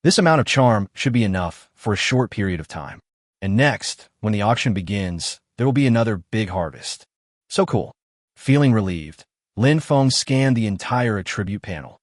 This amount of charm should be enough for a short period of time. And next, when the auction begins, there will be another big harvest." So cool. Feeling relieved, Lin Feng scanned the entire attribute panel.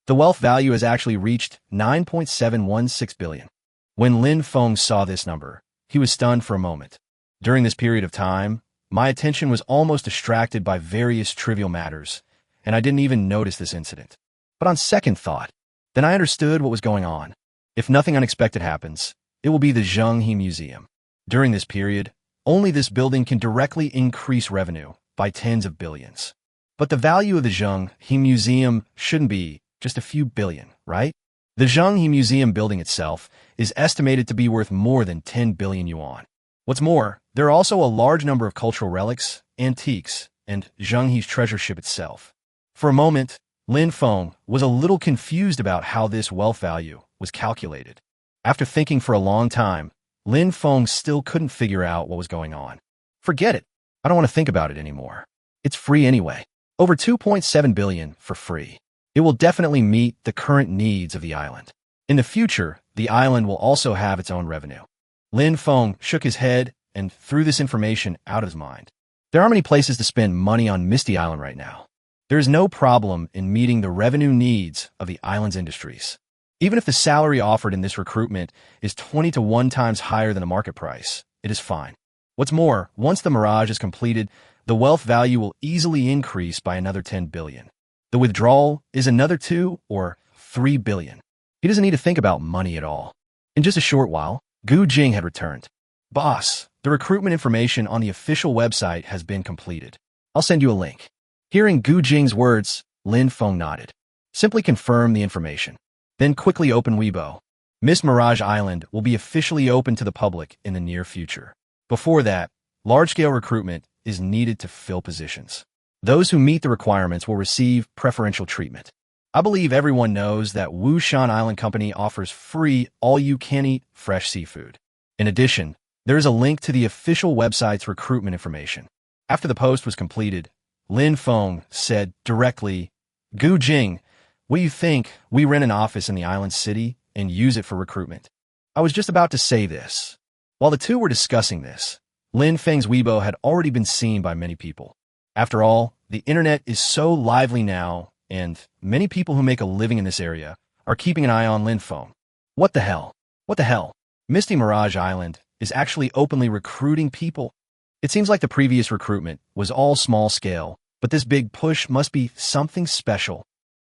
The wealth value has actually reached 9.716 billion. When Lin Feng saw this number, he was stunned for a moment. During this period of time, my attention was almost distracted by various trivial matters, and I didn't even notice this incident. But on second thought, then I understood what was going on. If nothing unexpected happens, it will be the Zhenghe Museum. During this period, only this building can directly increase revenue by tens of billions. But the value of the Zhenghe Museum shouldn't be just a few billion, right? The Zhenghe Museum building itself is estimated to be worth more than 10 billion yuan. What's more, there are also a large number of cultural relics, antiques, and Zhenghe's treasure ship itself. For a moment, Lin Feng was a little confused about how this wealth value was calculated. After thinking for a long time, Lin Feng still couldn't figure out what was going on. Forget it. I don't want to think about it anymore. It's free anyway. Over 2.7 billion for free. It will definitely meet the current needs of the island. In the future, the island will also have its own revenue. Lin Feng shook his head and threw this information out of his mind. There aren't many places to spend money on Misty Island right now. There is no problem in meeting the revenue needs of the island's industries. Even if the salary offered in this recruitment is 20 to 1 times higher than the market price, it is fine. What's more, once the Mirage is completed, the wealth value will easily increase by another 10 billion. The withdrawal is another 2 or 3 billion. He doesn't need to think about money at all. In just a short while, Gu Jing had returned. "Boss, the recruitment information on the official website has been completed. I'll send you a link." Hearing Gu Jing's words, Lin Feng nodded. Simply confirm the information. Then quickly open Weibo. Miss Mirage Island will be officially open to the public in the near future. Before that, large-scale recruitment is needed to fill positions. Those who meet the requirements will receive preferential treatment. I believe everyone knows that Wushan Island Company offers free all-you-can-eat fresh seafood. In addition, there is a link to the official website's recruitment information. After the post was completed, Lin Feng said directly, "Gu Jing, what do you think we rent an office in the island city and use it for recruitment?" I was just about to say this. While the two were discussing this, Lin Feng's Weibo had already been seen by many people. After all, the internet is so lively now, and many people who make a living in this area are keeping an eye on Feng. What the hell? What the hell? Misty Mirage Island is actually openly recruiting people. It seems like the previous recruitment was all small scale, but this big push must be something special.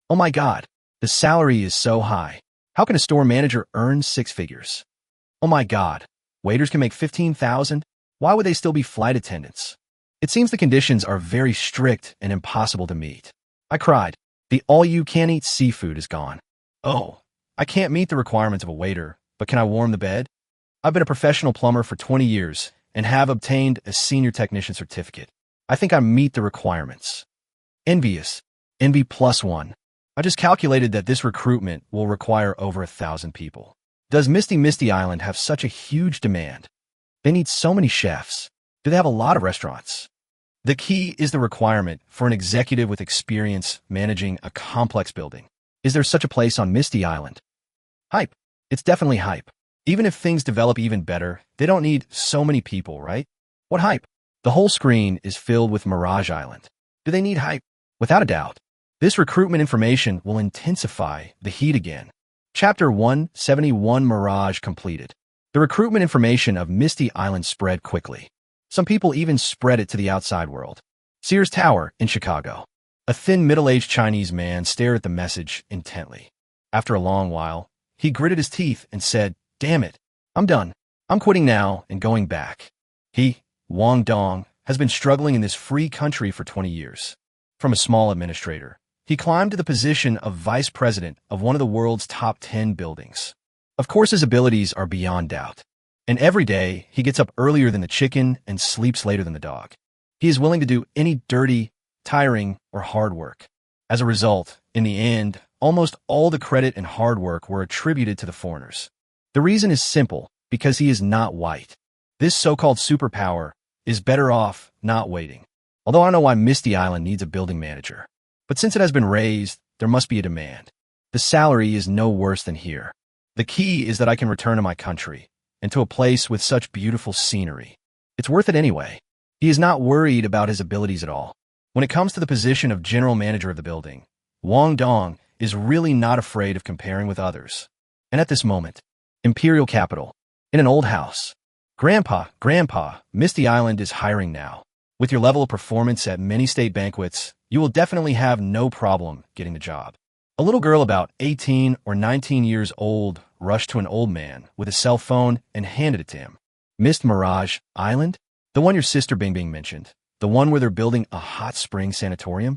Oh my god, the salary is so high. How can a store manager earn 6 figures? Oh my god, waiters can make 15,000? Why would they still be flight attendants? It seems the conditions are very strict and impossible to meet. I cried. The all-you-can-eat seafood is gone. Oh, I can't meet the requirements of a waiter, but can I warm the bed? I've been a professional plumber for 20 years and have obtained a senior technician certificate. I think I meet the requirements. Envious. Envy +1. I just calculated that this recruitment will require over 1,000 people. Does Misty Island have such a huge demand? They need so many chefs. Do they have a lot of restaurants? The key is the requirement for an executive with experience managing a complex building. Is there such a place on Misty Island? Hype. It's definitely hype. Even if things develop even better, they don't need so many people, right? What hype? The whole screen is filled with Mirage Island. Do they need hype? Without a doubt. This recruitment information will intensify the heat again. Chapter 171 Mirage completed. The recruitment information of Misty Island spread quickly. Some people even spread it to the outside world. Sears Tower in Chicago. A thin, middle-aged Chinese man stared at the message intently. After a long while, he gritted his teeth and said, "Damn it, I'm done. I'm quitting now and going back." He, Wang Dong, has been struggling in this free country for 20 years. From a small administrator, he climbed to the position of vice president of one of the world's top 10 buildings. Of course, his abilities are beyond doubt. And every day, he gets up earlier than the chicken and sleeps later than the dog. He is willing to do any dirty, tiring, or hard work. As a result, in the end, almost all the credit and hard work were attributed to the foreigners. The reason is simple, because he is not white. This so-called superpower is better off not waiting. Although I know why Misty Island needs a building manager. But since it has been raised, there must be a demand. The salary is no worse than here. The key is that I can return to my country, and to a place with such beautiful scenery. It's worth it anyway. He is not worried about his abilities at all. When it comes to the position of general manager of the building, Wang Dong is really not afraid of comparing with others. And at this moment, imperial capital, in an old house. Grandpa, Misty Island is hiring now. With your level of performance at many state banquets, you will definitely have no problem getting the job. A little girl about 18 or 19 years old rushed to an old man with a cell phone and handed it to him. Mist Mirage Island? The one your sister Bing Bing mentioned. The one where they're building a hot spring sanatorium?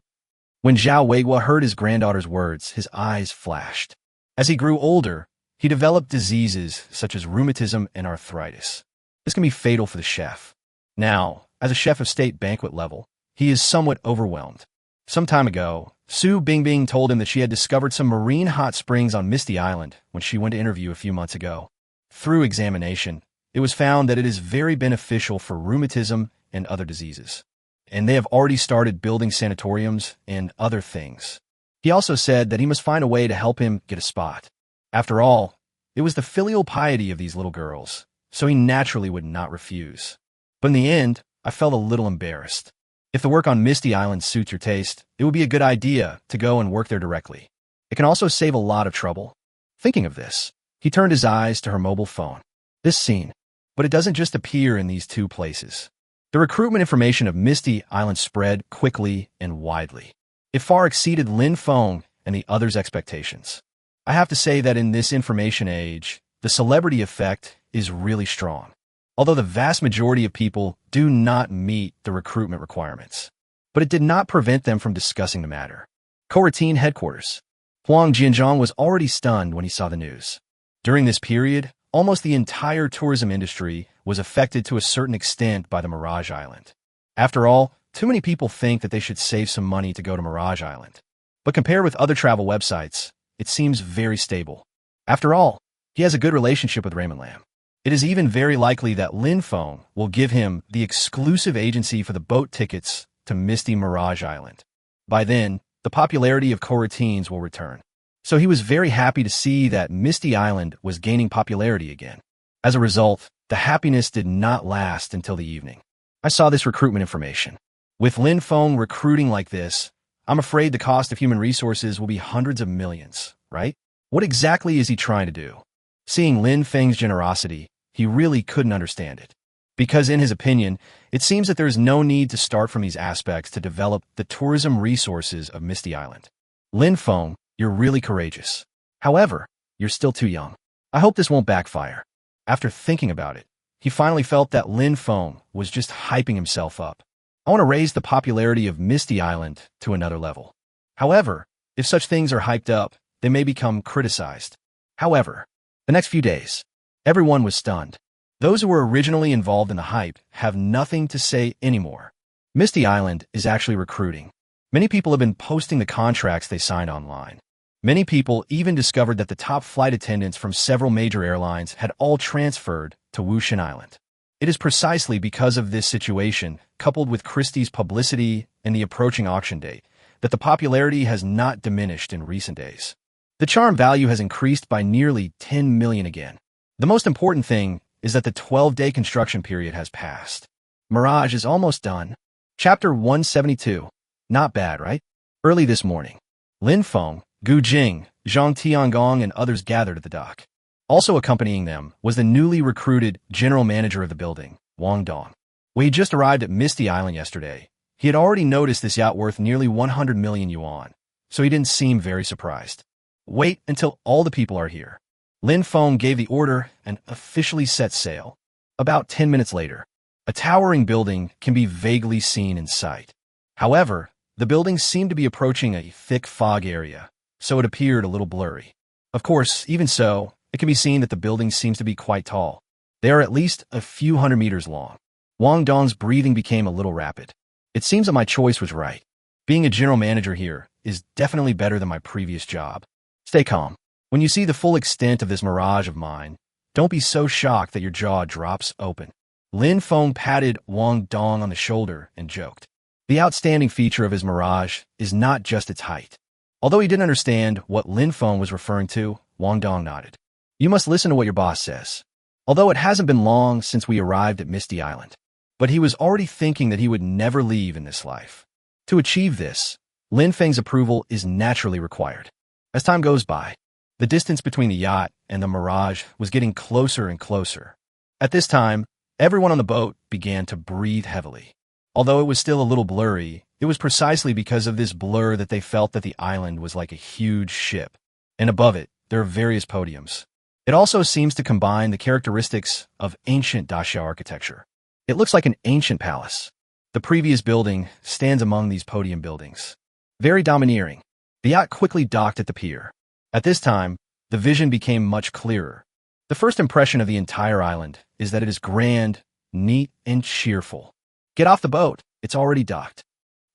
When Zhao Weihua heard his granddaughter's words, his eyes flashed. As he grew older, he developed diseases such as rheumatism and arthritis. This can be fatal for the chef. Now, as a chef of state banquet level, he is somewhat overwhelmed. Some time ago, Su Bingbing told him that she had discovered some marine hot springs on Misty Island when she went to interview a few months ago. Through examination, it was found that it is very beneficial for rheumatism and other diseases. And they have already started building sanatoriums and other things. He also said that he must find a way to help him get a spot. After all, it was the filial piety of these little girls, so he naturally would not refuse. But in the end, I felt a little embarrassed. If the work on Misty Island suits your taste, it would be a good idea to go and work there directly. It can also save a lot of trouble. Thinking of this, he turned his eyes to her mobile phone. This scene. But it doesn't just appear in these two places. The recruitment information of Misty Island spread quickly and widely. It far exceeded Feng and the others' expectations. I have to say that in this information age, the celebrity effect is really strong. Although the vast majority of people do not meet the recruitment requirements. But it did not prevent them from discussing the matter. Co-routine headquarters. Huang Jianzhong was already stunned when he saw the news. During this period, almost the entire tourism industry was affected to a certain extent by the Mirage Island. After all, too many people think that they should save some money to go to Mirage Island. But compared with other travel websites, it seems very stable. After all, he has a good relationship with Raymond Lam. It is even very likely that Feng will give him the exclusive agency for the boat tickets to Misty Mirage Island. By then, the popularity of co-routines will return. So he was very happy to see that Misty Island was gaining popularity again. As a result, the happiness did not last until the evening. I saw this recruitment information. With Lin Feng recruiting like this, I'm afraid the cost of human resources will be hundreds of millions, right? What exactly is he trying to do? Seeing Lin Feng's generosity, he really couldn't understand it. Because in his opinion, it seems that there is no need to start from these aspects to develop the tourism resources of Misty Island. Lin Feng, you're really courageous. However, you're still too young. I hope this won't backfire. After thinking about it, he finally felt that Lin Feng was just hyping himself up. I want to raise the popularity of Misty Island to another level. However, if such things are hyped up, they may become criticized. However, the next few days, everyone was stunned. Those who were originally involved in the hype have nothing to say anymore. Misty Island is actually recruiting. Many people have been posting the contracts they signed online. Many people even discovered that the top flight attendants from several major airlines had all transferred to Wushan Island. It is precisely because of this situation, coupled with Christie's publicity and the approaching auction date, that the popularity has not diminished in recent days. The charm value has increased by nearly 10 million again. The most important thing is that the 12-day construction period has passed. Mirage is almost done. Chapter 172. Not bad, right? Early this morning, Lin Feng, Gu Jing, Zhang Tiangong, and others gathered at the dock. Also accompanying them was the newly recruited general manager of the building, Wang Dong. When he just arrived at Misty Island yesterday, he had already noticed this yacht worth nearly 100 million yuan, so he didn't seem very surprised. Wait until all the people are here. Lin Feng gave the order and officially set sail. About 10 minutes later, a towering building can be vaguely seen in sight. However, the building seemed to be approaching a thick fog area, so it appeared a little blurry. Of course, even so, it can be seen that the building seems to be quite tall. They are at least a few hundred meters long. Wang Dong's breathing became a little rapid. It seems that my choice was right. Being a general manager here is definitely better than my previous job. Stay calm. When you see the full extent of this mirage of mine, don't be so shocked that your jaw drops open. Lin Feng patted Wang Dong on the shoulder and joked. The outstanding feature of his mirage is not just its height. Although he didn't understand what Lin Feng was referring to, Wang Dong nodded. You must listen to what your boss says. Although it hasn't been long since we arrived at Misty Island, but he was already thinking that he would never leave in this life. To achieve this, Lin Feng's approval is naturally required. As time goes by, the distance between the yacht and the mirage was getting closer and closer. At this time, everyone on the boat began to breathe heavily. Although it was still a little blurry, it was precisely because of this blur that they felt that the island was like a huge ship, and above it, there are various podiums. It also seems to combine the characteristics of ancient daxia architecture. It looks like an ancient palace. The previous building stands among these podium buildings. Very domineering. The yacht quickly docked at the pier. At this time, the vision became much clearer. The first impression of the entire island is that it is grand, neat, and cheerful. Get off the boat, it's already docked.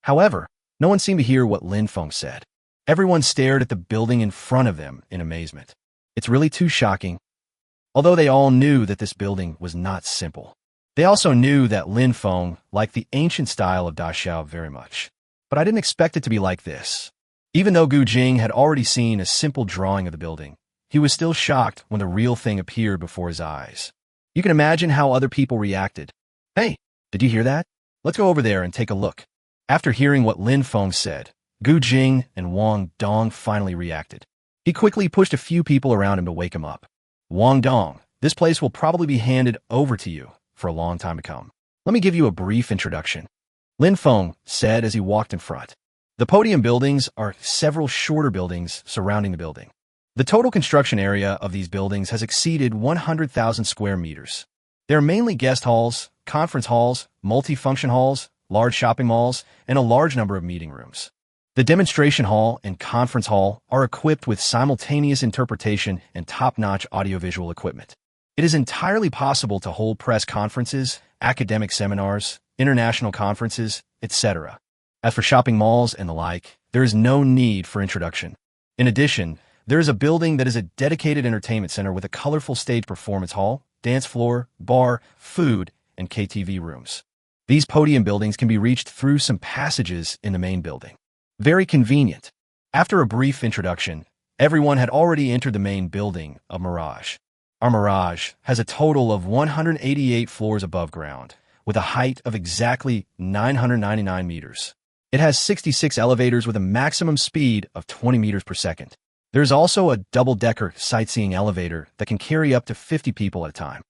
However, no one seemed to hear what Lin Feng said. Everyone stared at the building in front of them in amazement. It's really too shocking. Although they all knew that this building was not simple. They also knew that Lin Feng liked the ancient style of daxiao very much. But I didn't expect it to be like this. Even though Gu Jing had already seen a simple drawing of the building, he was still shocked when the real thing appeared before his eyes. You can imagine how other people reacted. Hey, did you hear that? Let's go over there and take a look. After hearing what Lin Feng said, Gu Jing and Wang Dong finally reacted. He quickly pushed a few people around him to wake him up. Wang Dong, this place will probably be handed over to you for a long time to come. Let me give you a brief introduction. Lin Feng said as he walked in front. The podium buildings are several shorter buildings surrounding the building. The total construction area of these buildings has exceeded 100,000 square meters. They are mainly guest halls, conference halls, multi-function halls, large shopping malls, and a large number of meeting rooms. The demonstration hall and conference hall are equipped with simultaneous interpretation and top-notch audiovisual equipment. It is entirely possible to hold press conferences, academic seminars, international conferences, etc. As for shopping malls and the like, there is no need for introduction. In addition, there is a building that is a dedicated entertainment center with a colorful stage performance hall, dance floor, bar, food, and KTV rooms. These podium buildings can be reached through some passages in the main building. Very convenient. After a brief introduction, everyone had already entered the main building of Mirage. Our Mirage has a total of 188 floors above ground, with a height of exactly 999 meters. It has 66 elevators with a maximum speed of 20 meters per second. There's also a double-decker sightseeing elevator that can carry up to 50 people at a time.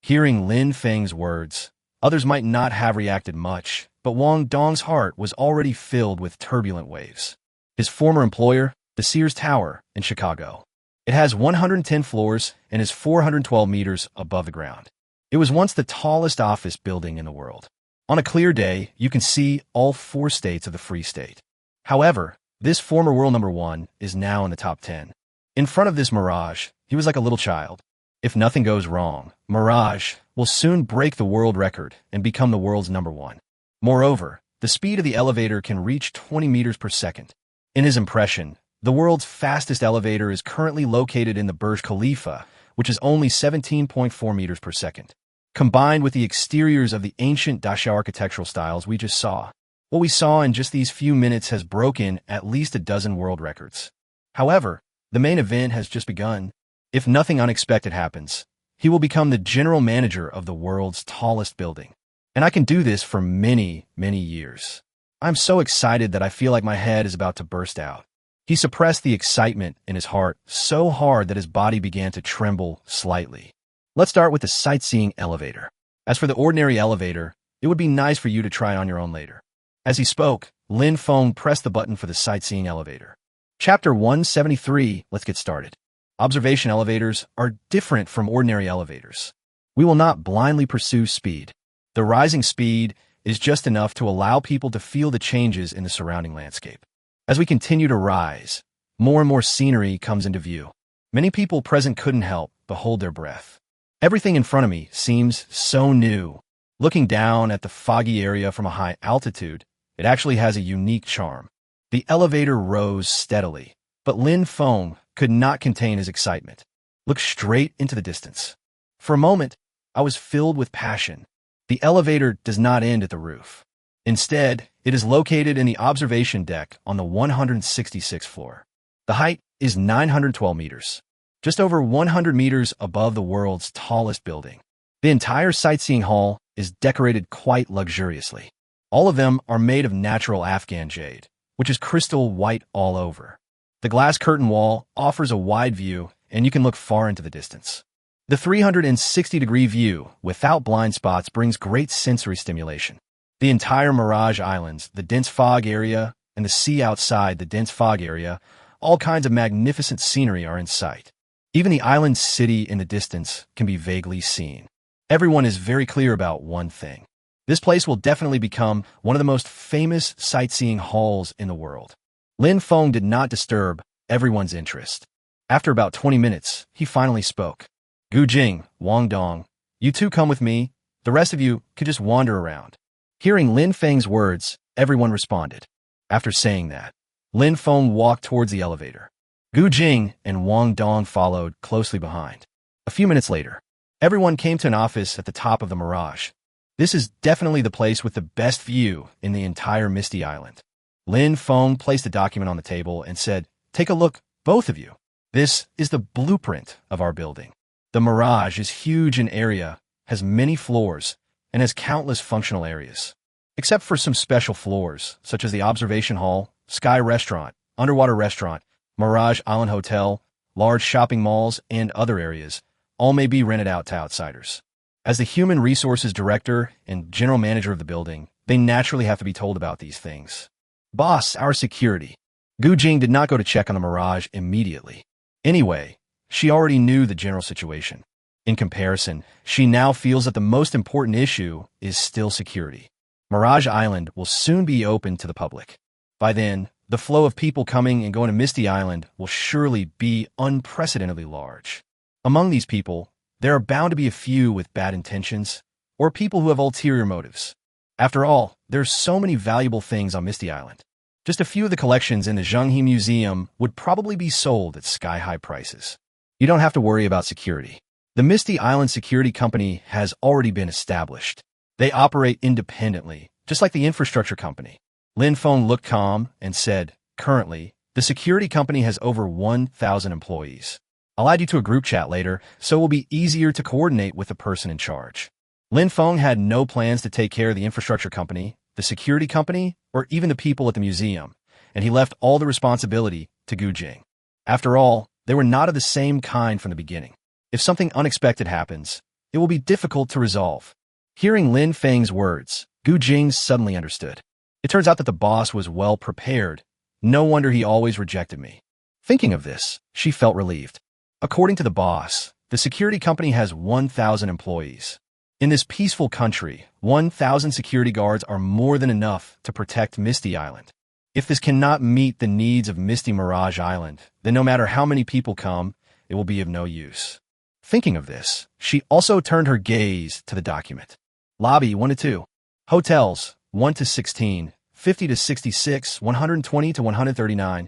Hearing Lin Feng's words, others might not have reacted much, but Wang Dong's heart was already filled with turbulent waves. His former employer, the Sears Tower in Chicago. It has 110 floors and is 412 meters above the ground. It was once the tallest office building in the world. On a clear day, you can see all 4 states of the Free State. However, this former world number 1 is now in the top 10. In front of this Mirage, he was like a little child. If nothing goes wrong, Mirage will soon break the world record and become the world's number 1. Moreover, the speed of the elevator can reach 20 meters per second. In his impression, the world's fastest elevator is currently located in the Burj Khalifa, which is only 17.4 meters per second. Combined with the exteriors of the ancient Dacia architectural styles we just saw, what we saw in just these few minutes has broken at least a dozen world records. However, the main event has just begun. If nothing unexpected happens, he will become the general manager of the world's tallest building. And I can do this for many, many years. I'm so excited that I feel like my head is about to burst out. He suppressed the excitement in his heart so hard that his body began to tremble slightly. Let's start with the sightseeing elevator. As for the ordinary elevator, it would be nice for you to try on your own later. As he spoke, Lin Feng pressed the button for the sightseeing elevator. Chapter 173, let's get started. Observation elevators are different from ordinary elevators. We will not blindly pursue speed. The rising speed is just enough to allow people to feel the changes in the surrounding landscape. As we continue to rise, more and more scenery comes into view. Many people present couldn't help but hold their breath. Everything in front of me seems so new. Looking down at the foggy area from a high altitude, it actually has a unique charm. The elevator rose steadily, but Lin Feng could not contain his excitement. Look straight into the distance. For a moment, I was filled with passion. The elevator does not end at the roof. Instead, it is located in the observation deck on the 166th floor. The height is 912 meters, just over 100 meters above the world's tallest building. The entire sightseeing hall is decorated quite luxuriously. All of them are made of natural Afghan jade, which is crystal white all over. The glass curtain wall offers a wide view, and you can look far into the distance. The 360-degree view without blind spots brings great sensory stimulation. The entire Mirage Islands, the dense fog area, and the sea outside the dense fog area, all kinds of magnificent scenery are in sight. Even the island city in the distance can be vaguely seen. Everyone is very clear about one thing. This place will definitely become one of the most famous sightseeing halls in the world. Lin Feng did not disturb everyone's interest. After about 20 minutes, he finally spoke. Gu Jing, Wang Dong, you two come with me. The rest of you could just wander around. Hearing Lin Feng's words, everyone responded. After saying that, Lin Feng walked towards the elevator. Gu Jing and Wang Dong followed closely behind. A few minutes later, everyone came to an office at the top of the Mirage. This is definitely the place with the best view in the entire Misty Island. Lin Feng placed a document on the table and said, "Take a look, both of you. This is the blueprint of our building. The Mirage is huge in area, has many floors, and has countless functional areas. Except for some special floors, such as the Observation Hall, Sky Restaurant, Underwater Restaurant, Mirage Island Hotel, large shopping malls, and other areas, all may be rented out to outsiders. As the Human Resources Director and General Manager of the building, they naturally have to be told about these things. Boss, our security." Gu Jing did not go to check on the Mirage immediately. Anyway, she already knew the general situation. In comparison, she now feels that the most important issue is still security. Mirage Island will soon be open to the public. By then, the flow of people coming and going to Misty Island will surely be unprecedentedly large. Among these people, there are bound to be a few with bad intentions, or people who have ulterior motives. After all, there are so many valuable things on Misty Island. Just a few of the collections in the Zhenghe Museum would probably be sold at sky-high prices. You don't have to worry about security. The Misty Island Security Company has already been established. They operate independently, just like the infrastructure company. Lin Feng looked calm and said, "Currently, the security company has over 1,000 employees. I'll add you to a group chat later, so it will be easier to coordinate with the person in charge." Lin Feng had no plans to take care of the infrastructure company, the security company, or even the people at the museum, and he left all the responsibility to Gu Jing. After all, they were not of the same kind from the beginning. If something unexpected happens, it will be difficult to resolve. Hearing Lin Feng's words, Gu Jing suddenly understood. It turns out that the boss was well prepared. No wonder he always rejected me. Thinking of this, she felt relieved. According to the boss, the security company has 1,000 employees. In this peaceful country, 1,000 security guards are more than enough to protect Misty Island. If this cannot meet the needs of Misty Mirage Island, then no matter how many people come, it will be of no use. Thinking of this, she also turned her gaze to the document. Lobby 1 to 2. Hotels 1 to 16, 50 to 66, 120 to 139.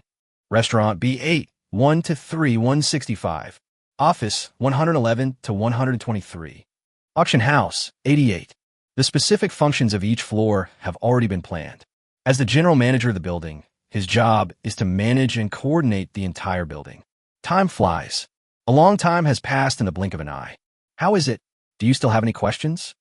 Restaurant B8, 1 to 3, 165. Office 111 to 123. Auction house 88. The specific functions of each floor have already been planned. As the general manager of the building, his job is to manage and coordinate the entire building. Time flies. A long time has passed in the blink of an eye. How is it? Do you still have any questions?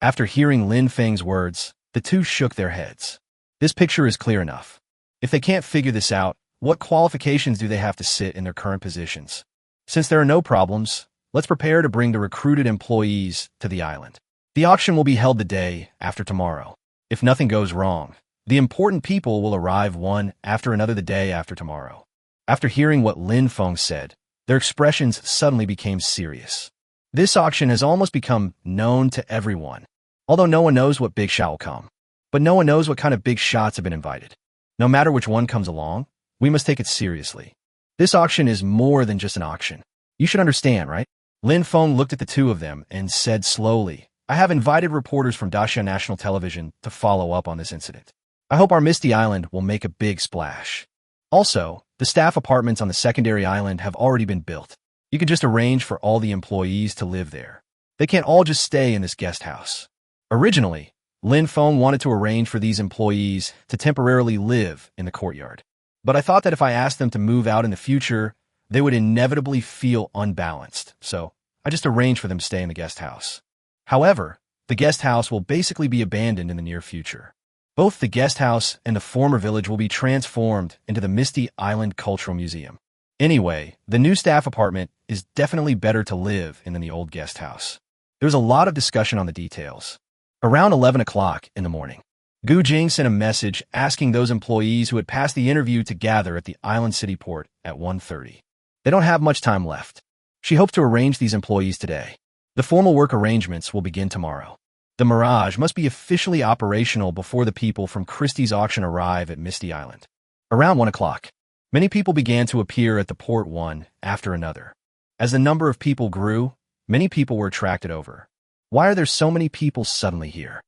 After hearing Lin Feng's words, the two shook their heads. This picture is clear enough. If they can't figure this out, what qualifications do they have to sit in their current positions? Since there are no problems, let's prepare to bring the recruited employees to the island. The auction will be held the day after tomorrow. If nothing goes wrong, the important people will arrive one after another the day after tomorrow. After hearing what Lin Feng said, their expressions suddenly became serious. This auction has almost become known to everyone, although no one knows what big shot will come. But no one knows what kind of big shots have been invited. No matter which one comes along, we must take it seriously. This auction is more than just an auction. You should understand, right? Lin Feng looked at the two of them and said slowly, I have invited reporters from Daxia National Television to follow up on this incident. I hope our Misty Island will make a big splash. Also, the staff apartments on the secondary island have already been built. You can just arrange for all the employees to live there. They can't all just stay in this guest house. Originally, Lin Feng wanted to arrange for these employees to temporarily live in the courtyard. But I thought that if I asked them to move out in the future, they would inevitably feel unbalanced. So I just arranged for them to stay in the guest house. However, the guest house will basically be abandoned in the near future. Both the guest house and the former village will be transformed into the Misty Island Cultural Museum. Anyway, the new staff apartment is definitely better to live in than the old guest house. There's a lot of discussion on the details. Around 11 o'clock in the morning, Gu Jing sent a message asking those employees who had passed the interview to gather at the island city port at 1:30. They don't have much time left. She hopes to arrange these employees today. The formal work arrangements will begin tomorrow. The Mirage must be officially operational before the people from Christie's auction arrive at Misty Island. Around 1 o'clock, many people began to appear at the port one after another. As the number of people grew, many people were attracted over. Why are there so many people suddenly here?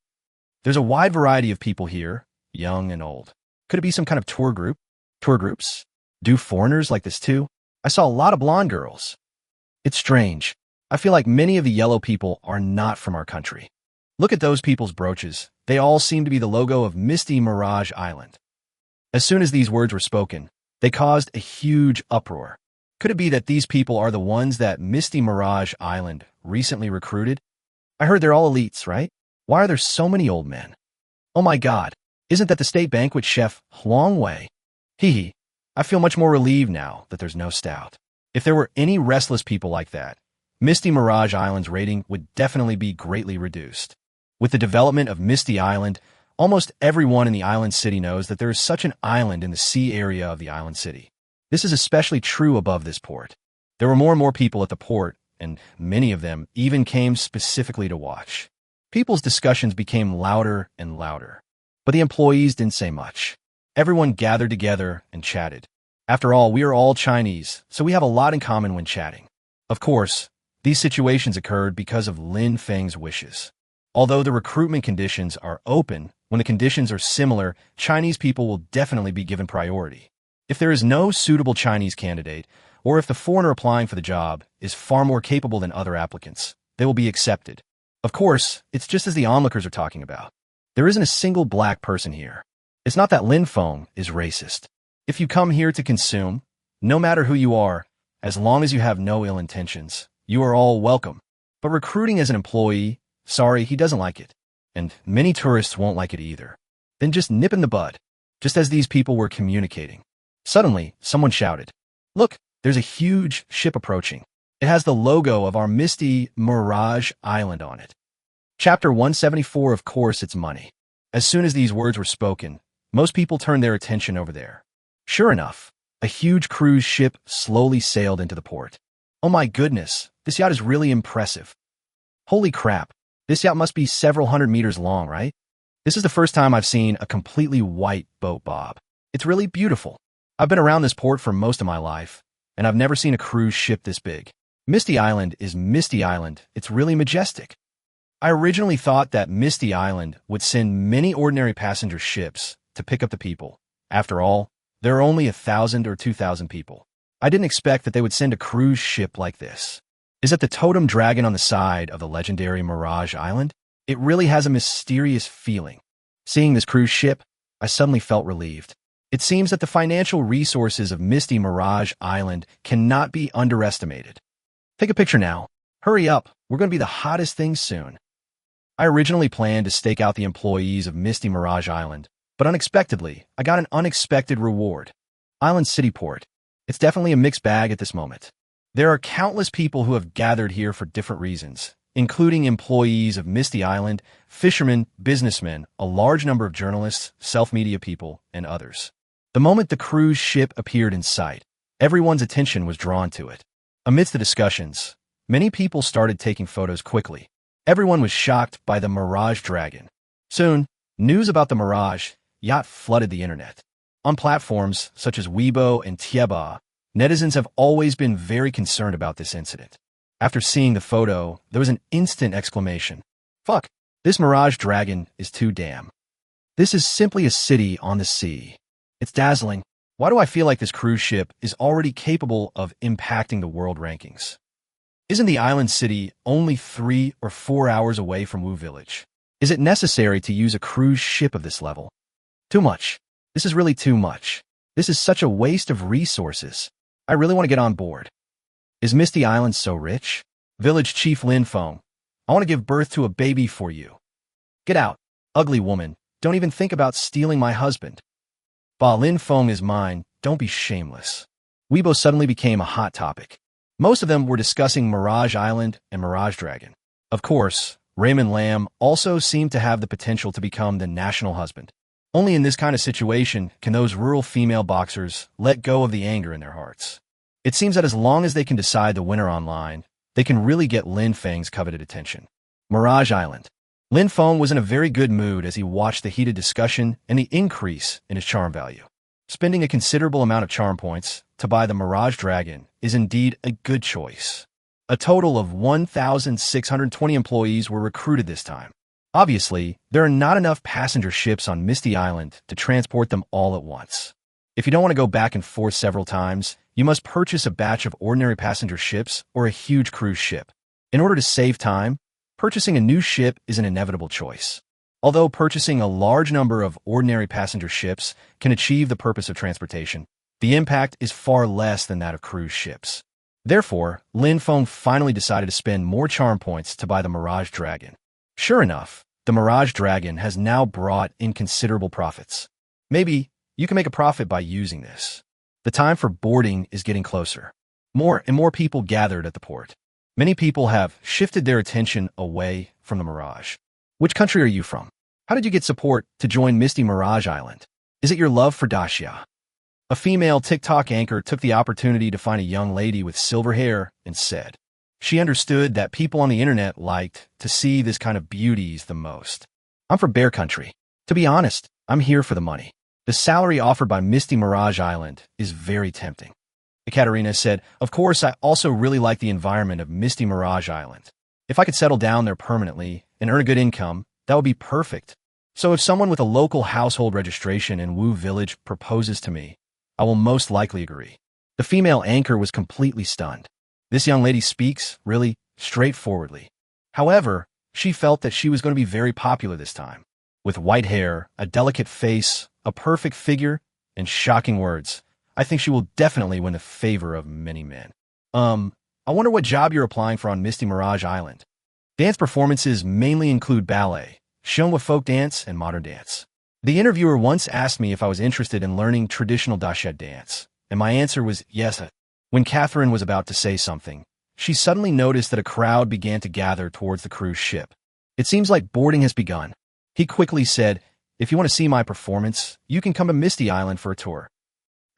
There's a wide variety of people here, young and old. Could it be some kind of tour group? Tour groups? Do foreigners like this too? I saw a lot of blonde girls. It's strange. I feel like many of the yellow people are not from our country. Look at those people's brooches. They all seem to be the logo of Misty Mirage Island. As soon as these words were spoken, they caused a huge uproar. Could it be that these people are the ones that Misty Mirage Island recently recruited? I heard they're all elites, right? Why are there so many old men? Oh my God, isn't that the state banquet chef Huang Wei? Hee. I feel much more relieved now that there's no stout. If there were any restless people like that, Misty Mirage Island's rating would definitely be greatly reduced. With the development of Misty Island, almost everyone in the island city knows that there is such an island in the sea area of the island city. This is especially true above this port. There were more and more people at the port, and many of them even came specifically to watch. People's discussions became louder and louder, but the employees didn't say much. Everyone gathered together and chatted. After all, we are all Chinese, so we have a lot in common when chatting. Of course, these situations occurred because of Lin Feng's wishes. Although the recruitment conditions are open, when the conditions are similar, Chinese people will definitely be given priority. If there is no suitable Chinese candidate, or if the foreigner applying for the job is far more capable than other applicants, they will be accepted. Of course, it's just as the onlookers are talking about. There isn't a single black person here. It's not that Lin Feng is racist. If you come here to consume, no matter who you are, as long as you have no ill intentions, you are all welcome. But recruiting as an employee, sorry, he doesn't like it. And many tourists won't like it either. Then just nip in the bud. Just as these people were communicating. Suddenly, someone shouted, "Look, there's a huge ship approaching. It has the logo of our misty Mirage Island on it." Chapter 174. Of course, it's money. As soon as these words were spoken, most people turned their attention over there. Sure enough, a huge cruise ship slowly sailed into the port. Oh my goodness, this yacht is really impressive. Holy crap, this yacht must be several hundred meters long, right? This is the first time I've seen a completely white boat, Bob. It's really beautiful. I've been around this port for most of my life, and I've never seen a cruise ship this big. Misty Island is Misty Island. It's really majestic. I originally thought that Misty Island would send many ordinary passenger ships to pick up the people. After all, there are only 1,000 or 2,000 people. I didn't expect that they would send a cruise ship like this. Is it the totem dragon on the side of the legendary Mirage Island? It really has a mysterious feeling. Seeing this cruise ship, I suddenly felt relieved. It seems that the financial resources of Misty Mirage Island cannot be underestimated. Take a picture now. Hurry up, we're going to be the hottest thing soon. I originally planned to stake out the employees of Misty Mirage Island, but unexpectedly, I got an unexpected reward. Island City Port. It's definitely a mixed bag at this moment. There are countless people who have gathered here for different reasons, including employees of Misty Island, fishermen, businessmen, a large number of journalists, self-media people, and others. The moment the cruise ship appeared in sight, everyone's attention was drawn to it. Amidst the discussions, many people started taking photos quickly. Everyone was shocked by the Mirage Dragon. Soon, news about the Mirage yacht flooded the internet. On platforms such as Weibo and Tieba, netizens have always been very concerned about this incident. After seeing the photo, there was an instant exclamation. Fuck, this Mirage Dragon is too damn. This is simply a city on the sea. It's dazzling. Why do I feel like this cruise ship is already capable of impacting the world rankings? Isn't the island city only 3 or 4 hours away from Wu Village? Is it necessary to use a cruise ship of this level? Too much. This is really too much. This is such a waste of resources. I really want to get on board. Is Misty Island so rich? Village Chief Lin Feng, I want to give birth to a baby for you. Get out, ugly woman. Don't even think about stealing my husband. Ba Lin Feng is mine. Don't be shameless. Weibo suddenly became a hot topic. Most of them were discussing Mirage Island and Mirage Dragon. Of course, Raymond Lam also seemed to have the potential to become the national husband. Only in this kind of situation can those rural female boxers let go of the anger in their hearts. It seems that as long as they can decide the winner online, they can really get Lin Feng's coveted attention. Mirage Island. Lin Feng was in a very good mood as he watched the heated discussion and the increase in his charm value. Spending a considerable amount of charm points to buy the Mirage Dragon is indeed a good choice. A total of 1,620 employees were recruited this time. Obviously, there are not enough passenger ships on Misty Island to transport them all at once. If you don't want to go back and forth several times, you must purchase a batch of ordinary passenger ships or a huge cruise ship. In order to save time, purchasing a new ship is an inevitable choice. Although purchasing a large number of ordinary passenger ships can achieve the purpose of transportation, the impact is far less than that of cruise ships. Therefore, Lin Feng finally decided to spend more charm points to buy the Mirage Dragon. Sure enough, the Mirage Dragon has now brought in considerable profits. Maybe you can make a profit by using this. The time for boarding is getting closer. More and more people gathered at the port. Many people have shifted their attention away from the Mirage. Which country are you from? How did you get support to join Misty Mirage Island? Is it your love for Daxia? A female TikTok anchor took the opportunity to find a young lady with silver hair and said, she understood that people on the internet liked to see this kind of beauties the most. I'm from Bear Country. To be honest, I'm here for the money. The salary offered by Misty Mirage Island is very tempting. Ekaterina said, of course, I also really like the environment of Misty Mirage Island. If I could settle down there permanently and earn a good income, that would be perfect. So if someone with a local household registration in Wu Village proposes to me, I will most likely agree. The female anchor was completely stunned. This young lady speaks, really, straightforwardly. However, she felt that she was going to be very popular this time. With white hair, a delicate face, a perfect figure, and shocking words, I think she will definitely win the favor of many men. I wonder what job you're applying for on Misty Mirage Island. Dance performances mainly include ballet, shown with folk dance and modern dance. The interviewer once asked me if I was interested in learning traditional ushered dance, and my answer was yes. When Catherine was about to say something, she suddenly noticed that a crowd began to gather towards the cruise ship. It seems like boarding has begun. He quickly said, "If you want to see my performance, you can come to Misty Island for a tour."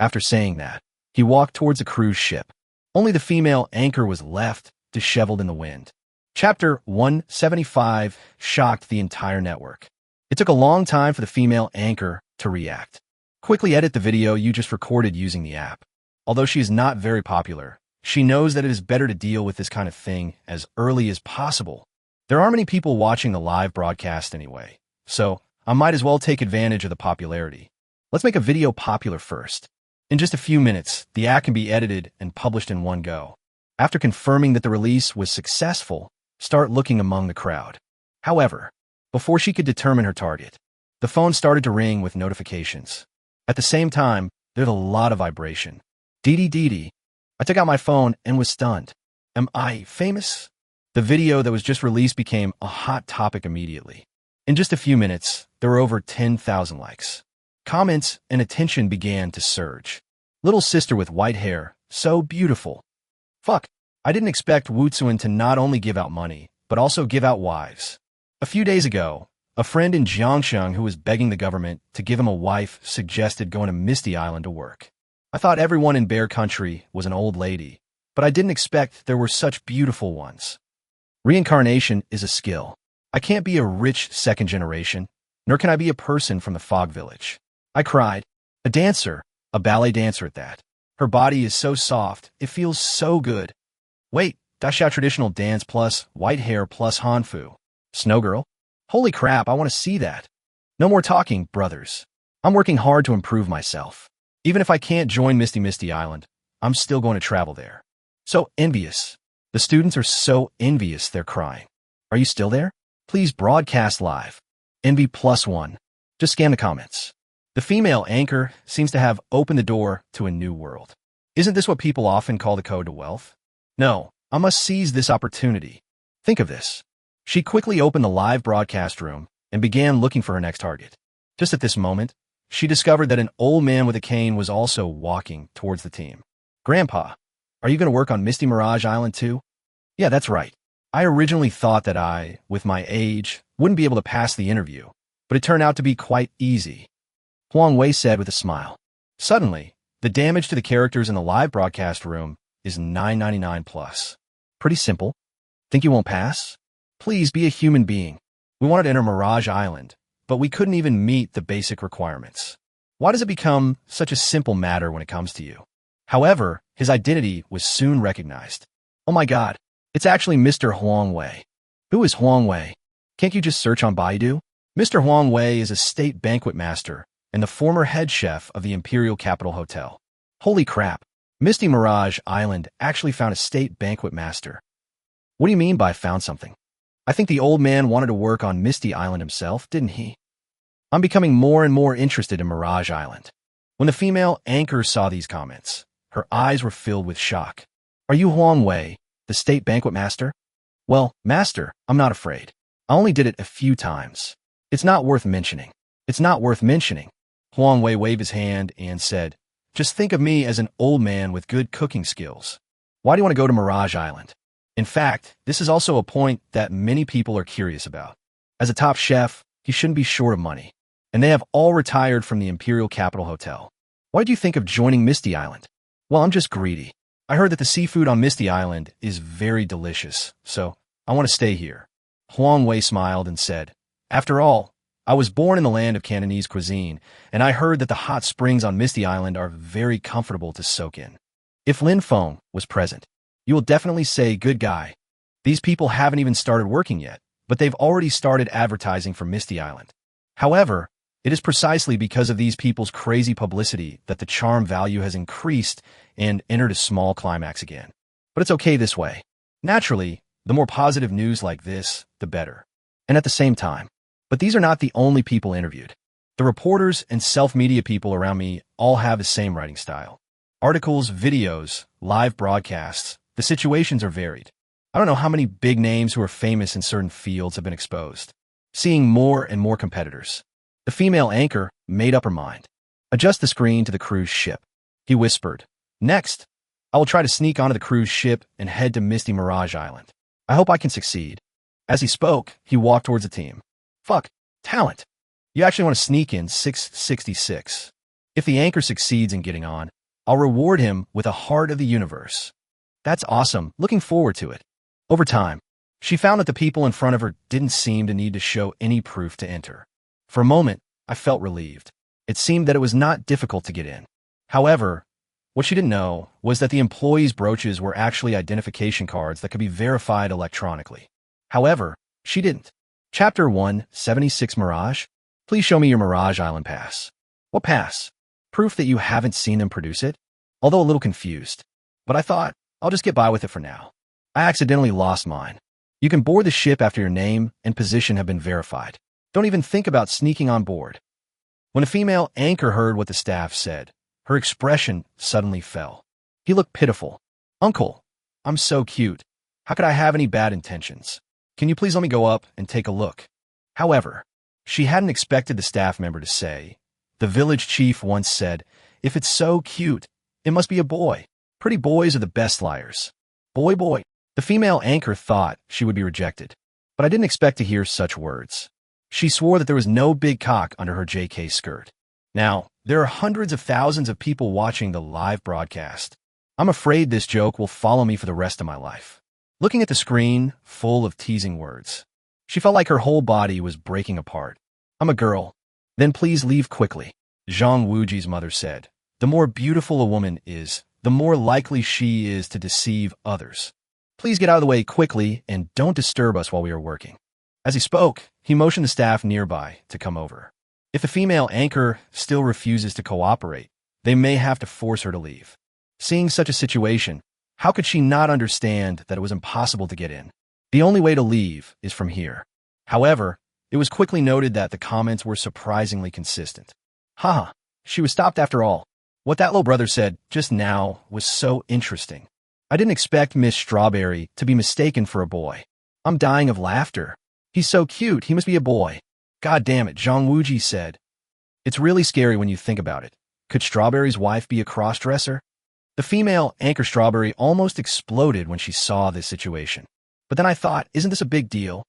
After saying that, he walked towards the cruise ship. Only the female anchor was left, disheveled in the wind. Chapter 175 shocked the entire network. It took a long time for the female anchor to react. Quickly edit the video you just recorded using the app. Although she is not very popular, she knows that it is better to deal with this kind of thing as early as possible. There aren't many people watching the live broadcast anyway, so I might as well take advantage of the popularity. Let's make a video popular first. In just a few minutes, the app can be edited and published in one go. After confirming that the release was successful, start looking among the crowd. However, before she could determine her target, the phone started to ring with notifications. At the same time, there's a lot of vibration. Dee. I took out my phone and was stunned. Am I famous? The video that was just released became a hot topic immediately. In just a few minutes, there were over 10,000 likes. Comments and attention began to surge. Little sister with white hair, so beautiful. Fuck, I didn't expect Wu Tsuan to not only give out money, but also give out wives. A few days ago, a friend in Jiangsheng who was begging the government to give him a wife suggested going to Misty Island to work. I thought everyone in Bear Country was an old lady, but I didn't expect there were such beautiful ones. Reincarnation is a skill. I can't be a rich second generation, nor can I be a person from the Fog Village. I cried. A dancer, a ballet dancer at that. Her body is so soft, it feels so good. Wait, Daxia traditional dance plus white hair plus Hanfu. Snow girl? Holy crap, I want to see that. No more talking, brothers. I'm working hard to improve myself. Even if I can't join Misty Island, I'm still going to travel there. So envious. The students are so envious they're crying. Are you still there? Please broadcast live. Envy +1. Just scan the comments. The female anchor seems to have opened the door to a new world. Isn't this what people often call the code to wealth? No, I must seize this opportunity. Think of this. She quickly opened the live broadcast room and began looking for her next target. Just at this moment, she discovered that an old man with a cane was also walking towards the team. Grandpa, are you going to work on Misty Mirage Island too? Yeah, that's right. I originally thought that I, with my age, wouldn't be able to pass the interview, but it turned out to be quite easy. Huang Wei said with a smile. Suddenly, the damage to the characters in the live broadcast room is $9.99 plus. Pretty simple. Think you won't pass? Please be a human being. We wanted to enter Mirage Island, but we couldn't even meet the basic requirements. Why does it become such a simple matter when it comes to you? However, his identity was soon recognized. Oh my god, it's actually Mr. Huang Wei. Who is Huang Wei? Can't you just search on Baidu? Mr. Huang Wei is a state banquet master and the former head chef of the Imperial Capital Hotel. Holy crap, Misty Mirage Island actually found a state banquet master. What do you mean by found something? I think the old man wanted to work on Misty Island himself, didn't he? I'm becoming more and more interested in Mirage Island. When the female anchor saw these comments, her eyes were filled with shock. Are you Huang Wei, the state banquet master? Well, master, I'm not afraid. I only did it a few times. It's not worth mentioning. It's not worth mentioning. Huang Wei waved his hand and said, just think of me as an old man with good cooking skills. Why do you want to go to Mirage Island? In fact, this is also a point that many people are curious about. As a top chef, he shouldn't be short of money. And they have all retired from the Imperial Capital Hotel. Why do you think of joining Misty Island? Well, I'm just greedy. I heard that the seafood on Misty Island is very delicious, so I want to stay here. Huang Wei smiled and said, after all, I was born in the land of Cantonese cuisine, and I heard that the hot springs on Misty Island are very comfortable to soak in. If Lin Feng was present, you will definitely say, good guy. These people haven't even started working yet, but they've already started advertising for Misty Island. However, it is precisely because of these people's crazy publicity that the charm value has increased and entered a small climax again. But it's okay this way. Naturally, the more positive news like this, the better. And at the same time, but these are not the only people interviewed. The reporters and self-media people around me all have the same writing style. Articles, videos, live broadcasts, the situations are varied. I don't know how many big names who are famous in certain fields have been exposed, seeing more and more competitors. The female anchor made up her mind. Adjust the screen to the cruise ship. He whispered. Next, I will try to sneak onto the cruise ship and head to Misty Mirage Island. I hope I can succeed. As he spoke, he walked towards the team. Fuck, talent. You actually want to sneak in 666. If the anchor succeeds in getting on, I'll reward him with a heart of the universe. That's awesome. Looking forward to it. Over time, she found that the people in front of her didn't seem to need to show any proof to enter. For a moment, I felt relieved. It seemed that it was not difficult to get in. However, what she didn't know was that the employees' brooches were actually identification cards that could be verified electronically. However, she didn't. Chapter 176 Mirage. Please show me your Mirage Island pass. What pass? Proof that you haven't seen them produce it? Although a little confused. But I thought, I'll just get by with it for now. I accidentally lost mine. You can board the ship after your name and position have been verified. Don't even think about sneaking on board. When a female anchor heard what the staff said, her expression suddenly fell. He looked pitiful. Uncle, I'm so cute. How could I have any bad intentions? Can you please let me go up and take a look? However, she hadn't expected the staff member to say. The village chief once said, if it's so cute, it must be a boy. Pretty boys are the best liars. Boy. The female anchor thought she would be rejected, but I didn't expect to hear such words. She swore that there was no big cock under her JK skirt. Now, there are hundreds of thousands of people watching the live broadcast. I'm afraid this joke will follow me for the rest of my life. Looking at the screen, full of teasing words, she felt like her whole body was breaking apart. I'm a girl. Then please leave quickly. Zhang Wuji's mother said, the more beautiful a woman is, the more likely she is to deceive others. Please get out of the way quickly and don't disturb us while we are working. As he spoke, he motioned the staff nearby to come over. If the female anchor still refuses to cooperate, they may have to force her to leave. Seeing such a situation, how could she not understand that it was impossible to get in? The only way to leave is from here. However, it was quickly noted that the comments were surprisingly consistent. Haha, she was stopped after all. What that little brother said just now was so interesting. I didn't expect Miss Strawberry to be mistaken for a boy. I'm dying of laughter. He's so cute, he must be a boy. God damn it, Zhang Wuji said. It's really scary when you think about it. Could Strawberry's wife be a crossdresser? The female anchor Strawberry almost exploded when she saw this situation. But then I thought, isn't this a big deal?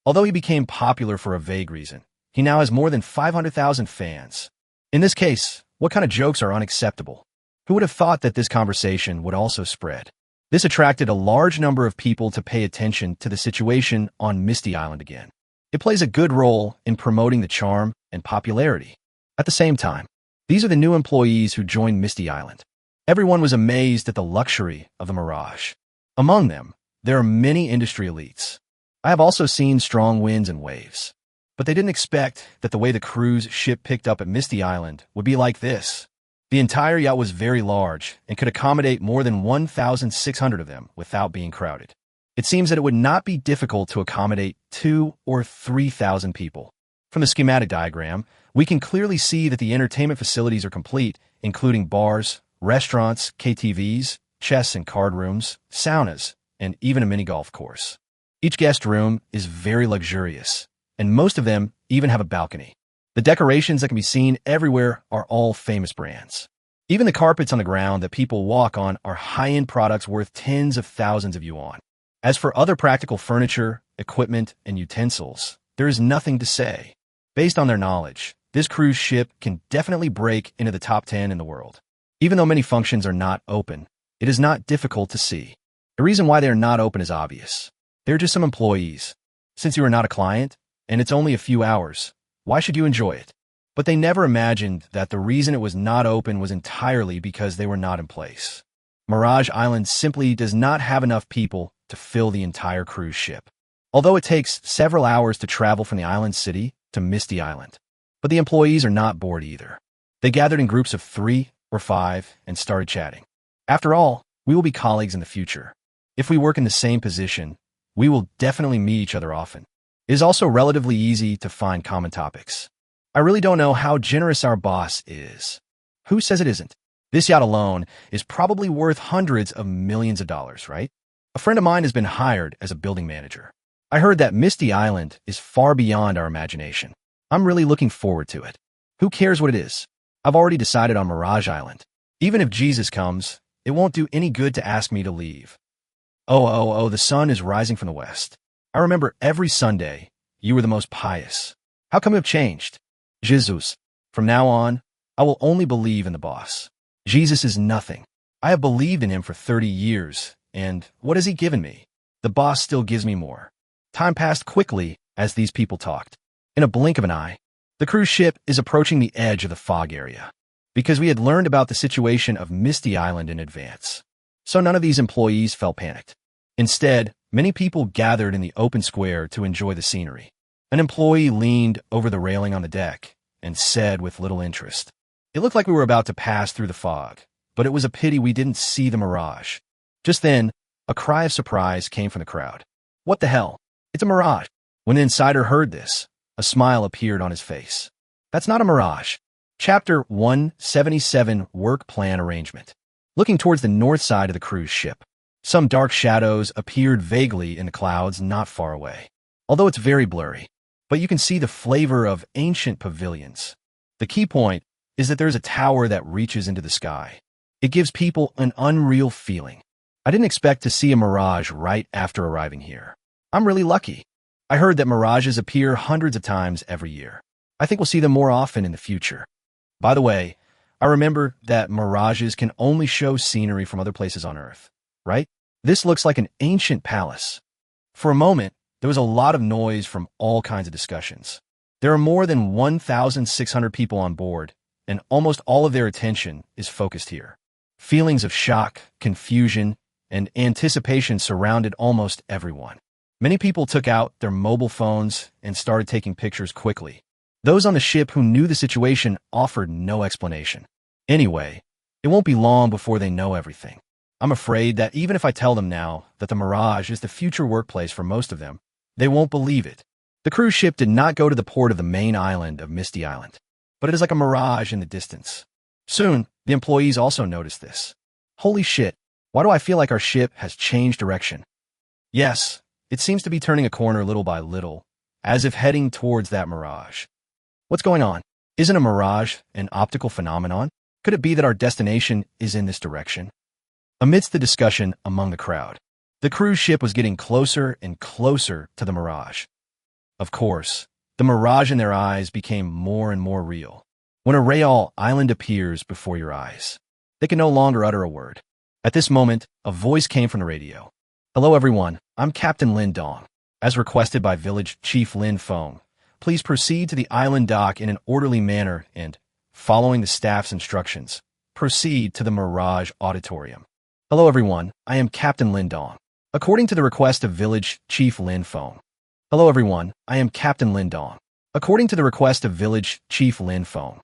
Although he became popular for a vague reason, he now has more than 500,000 fans. In this case, what kind of jokes are unacceptable? Who would have thought that this conversation would also spread? This attracted a large number of people to pay attention to the situation on Misty Island again. It plays a good role in promoting the charm and popularity. At the same time, these are the new employees who joined Misty Island. Everyone was amazed at the luxury of the Mirage. Among them, there are many industry elites. I have also seen strong winds and waves. But they didn't expect that the way the cruise ship picked up at Misty Island would be like this. The entire yacht was very large and could accommodate more than 1,600 of them without being crowded. It seems that it would not be difficult to accommodate 2,000 or 3,000 people. From the schematic diagram, we can clearly see that the entertainment facilities are complete, including bars, restaurants, KTVs, chess and card rooms, saunas, and even a mini golf course. Each guest room is very luxurious, and most of them even have a balcony. The decorations that can be seen everywhere are all famous brands. Even the carpets on the ground that people walk on are high-end products worth tens of thousands of yuan. As for other practical furniture, equipment, and utensils, there is nothing to say. Based on their knowledge, this cruise ship can definitely break into the top 10 in the world. Even though many functions are not open, it is not difficult to see. The reason why they are not open is obvious. They're just some employees. Since you are not a client, and it's only a few hours, why should you enjoy it? But they never imagined that the reason it was not open was entirely because they were not in place. Mirage Island simply does not have enough people to fill the entire cruise ship. Although it takes several hours to travel from the island city to Misty Island. But the employees are not bored either. They gathered in groups of 3 or 5 and started chatting. After all, we will be colleagues in the future. If we work in the same position, we will definitely meet each other often. It is also relatively easy to find common topics. I really don't know how generous our boss is. Who says it isn't? This yacht alone is probably worth hundreds of millions of dollars, right? A friend of mine has been hired as a building manager. I heard that Misty Island is far beyond our imagination. I'm really looking forward to it. Who cares what it is? I've already decided on Mirage Island. Even if Jesus comes, it won't do any good to ask me to leave. Oh, the sun is rising from the west. I remember every Sunday, you were the most pious. How come you've changed? Jesus. From now on, I will only believe in the boss. Jesus is nothing. I have believed in him for 30 years, and what has he given me? The boss still gives me more. Time passed quickly as these people talked. In a blink of an eye, the cruise ship is approaching the edge of the fog area, because we had learned about the situation of Misty Island in advance. So none of these employees felt panicked. Instead, many people gathered in the open square to enjoy the scenery. An employee leaned over the railing on the deck and said with little interest, "It looked like we were about to pass through the fog, but it was a pity we didn't see the mirage." Just then, a cry of surprise came from the crowd. "What the hell? It's a mirage." When the insider heard this, a smile appeared on his face. "That's not a mirage." Chapter 177 Work Plan Arrangement. Looking towards the north side of the cruise ship, some dark shadows appeared vaguely in the clouds not far away, although it's very blurry. But you can see the flavor of ancient pavilions. The key point is that there's a tower that reaches into the sky. It gives people an unreal feeling. I didn't expect to see a mirage right after arriving here. I'm really lucky. I heard that mirages appear hundreds of times every year. I think we'll see them more often in the future. By the way, I remember that mirages can only show scenery from other places on Earth, right? This looks like an ancient palace. For a moment, there was a lot of noise from all kinds of discussions. There are more than 1,600 people on board, and almost all of their attention is focused here. Feelings of shock, confusion, and anticipation surrounded almost everyone. Many people took out their mobile phones and started taking pictures quickly. Those on the ship who knew the situation offered no explanation. Anyway, it won't be long before they know everything. I'm afraid that even if I tell them now that the Mirage is the future workplace for most of them, they won't believe it. The cruise ship did not go to the port of the main island of Misty Island, but it is like a mirage in the distance. Soon, the employees also noticed this. Holy shit, why do I feel like our ship has changed direction? Yes, it seems to be turning a corner little by little, as if heading towards that mirage. What's going on? Isn't a mirage an optical phenomenon? Could it be that our destination is in this direction? Amidst the discussion among the crowd, the cruise ship was getting closer and closer to the mirage. Of course, the mirage in their eyes became more and more real. When a Real Island appears before your eyes, they can no longer utter a word. At this moment, a voice came from the radio. "Hello everyone, I'm Captain Lin Dong. As requested by Village Chief Lin Feng, please proceed to the island dock in an orderly manner and, following the staff's instructions, proceed to the Mirage Auditorium." "Hello everyone, I am Captain Lin Dong. According to the request of Village Chief Lin Feng." "Hello everyone, I am Captain Lin Dong. According to the request of Village Chief Lin Feng."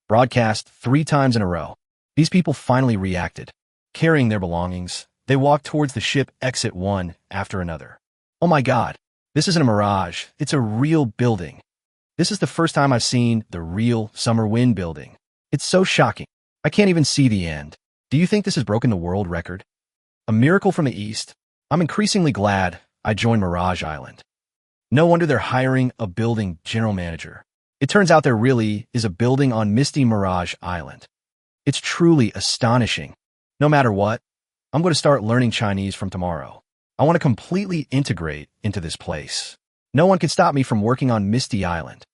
Broadcast 3 times in a row. These people finally reacted. Carrying their belongings, they walked towards the ship exit one after another. "Oh my god, this isn't a mirage, it's a real building. This is the first time I've seen the real Summer Wind building. It's so shocking. I can't even see the end. Do you think this has broken the world record? A miracle from the East. I'm increasingly glad I joined Mirage Island. No wonder they're hiring a building general manager. It turns out there really is a building on Misty Mirage Island. It's truly astonishing. No matter what, I'm going to start learning Chinese from tomorrow. I want to completely integrate into this place. No one can stop me from working on Misty Island."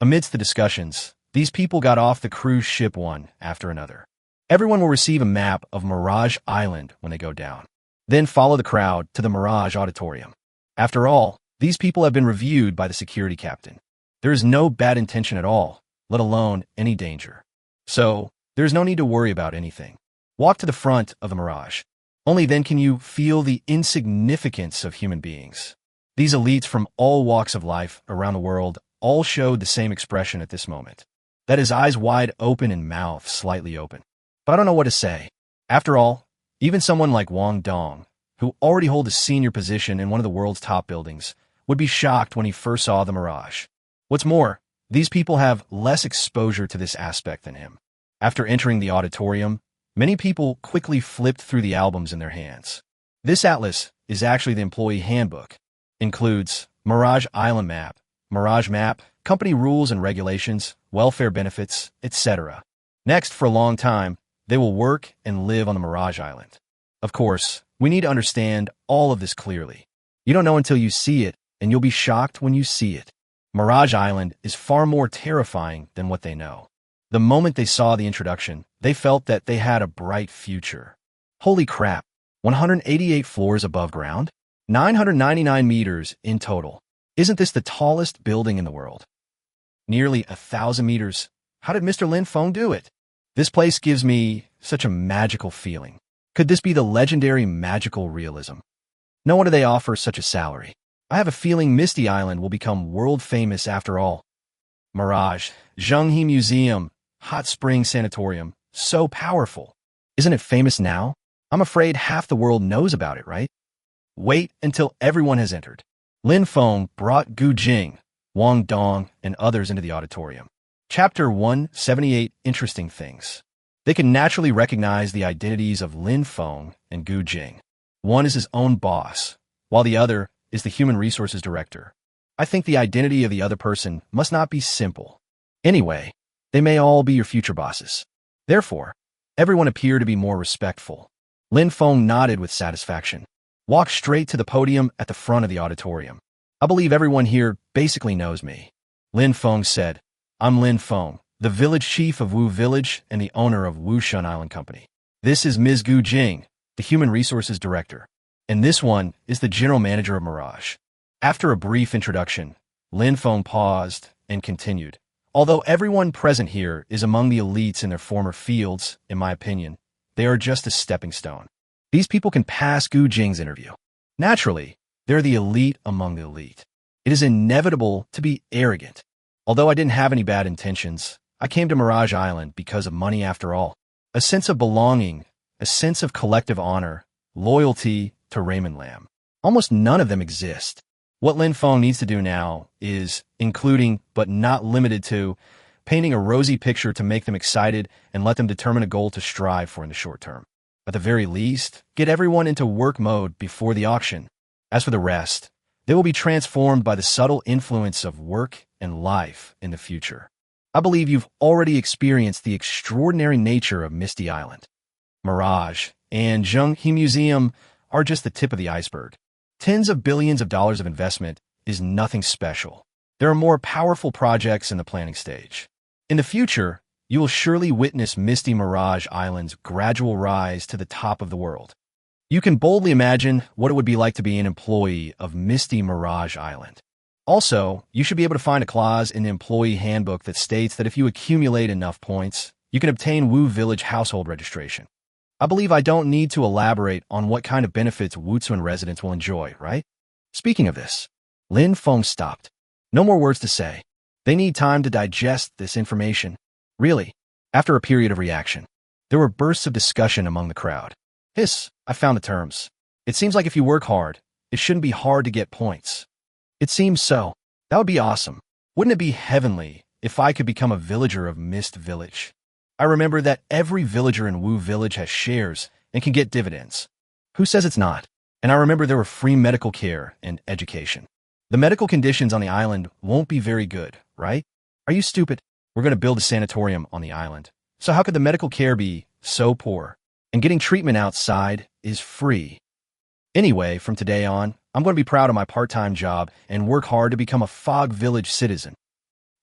Amidst the discussions, these people got off the cruise ship one after another. Everyone will receive a map of Mirage Island when they go down. Then follow the crowd to the Mirage Auditorium. After all, these people have been reviewed by the security captain. There is no bad intention at all, let alone any danger. So, there is no need to worry about anything. Walk to the front of the Mirage. Only then can you feel the insignificance of human beings. These elites from all walks of life around the world all showed the same expression at this moment. That is, eyes wide open and mouth slightly open. But I don't know what to say. After all, even someone like Wang Dong, who already holds a senior position in one of the world's top buildings, would be shocked when he first saw the Mirage. What's more, these people have less exposure to this aspect than him. After entering the auditorium, many people quickly flipped through the albums in their hands. This atlas is actually the employee handbook. Includes Mirage Island Map, Mirage Map, company rules and regulations, welfare benefits, etc. Next, for a long time, they will work and live on the Mirage Island. Of course, we need to understand all of this clearly. You don't know until you see it, and you'll be shocked when you see it. Mirage Island is far more terrifying than what they know. The moment they saw the introduction, they felt that they had a bright future. Holy crap, 188 floors above ground? 999 meters in total. Isn't this the tallest building in the world? Nearly 1,000 meters. How did Mr. Lin Feng do it? This place gives me such a magical feeling. Could this be the legendary magical realism? No wonder they offer such a salary. I have a feeling Misty Island will become world famous after all. Mirage, Zhenghe Museum, Hot Spring Sanatorium, so powerful. Isn't it famous now? I'm afraid half the world knows about it, right? Wait until everyone has entered. Lin Feng brought Gu Jing, Wang Dong, and others into the auditorium. Chapter 178, Interesting Things. They can naturally recognize the identities of Lin Feng and Gu Jing. One is his own boss, while the other is the human resources director. I think the identity of the other person must not be simple. Anyway, they may all be your future bosses. Therefore, everyone appeared to be more respectful. Lin Feng nodded with satisfaction. Walked straight to the podium at the front of the auditorium. I believe everyone here basically knows me. Lin Feng said, I'm Lin Feng, the village chief of Wu Village and the owner of Wushun Island Company. This is Ms. Gu Jing, the human resources director. And this one is the general manager of Mirage. After a brief introduction, Lin Feng paused and continued. Although everyone present here is among the elites in their former fields, in my opinion, they are just a stepping stone. These people can pass Gu Jing's interview. Naturally, they're the elite among the elite. It is inevitable to be arrogant. Although I didn't have any bad intentions, I came to Mirage Island because of money after all. A sense of belonging, a sense of collective honor, loyalty to Raymond Lam. Almost none of them exist. What Lin Feng needs to do now is, including but not limited to, painting a rosy picture to make them excited and let them determine a goal to strive for in the short term. At the very least, get everyone into work mode before the auction. As for the rest, they will be transformed by the subtle influence of work and life in the future. I believe you've already experienced the extraordinary nature of Misty Island. Mirage and Zhenghe Museum are just the tip of the iceberg. Tens of billions of dollars of investment is nothing special. There are more powerful projects in the planning stage. In the future, you will surely witness Misty Mirage Island's gradual rise to the top of the world. You can boldly imagine what it would be like to be an employee of Misty Mirage Island. Also, you should be able to find a clause in the employee handbook that states that if you accumulate enough points, you can obtain Wu Village household registration. I believe I don't need to elaborate on what kind of benefits Wuzuan residents will enjoy, right? Speaking of this, Lin Feng stopped. No more words to say. They need time to digest this information. Really, after a period of reaction, there were bursts of discussion among the crowd. Hiss, I found the terms. It seems like if you work hard, it shouldn't be hard to get points. It seems so. That would be awesome. Wouldn't it be heavenly if I could become a villager of Mist Village? I remember that every villager in Wu Village has shares and can get dividends. Who says it's not? And I remember there were free medical care and education. The medical conditions on the island won't be very good, right? Are you stupid? We're going to build a sanatorium on the island. So how could the medical care be so poor? And getting treatment outside is free. Anyway, from today on, I'm going to be proud of my part-time job and work hard to become a Fog Village citizen.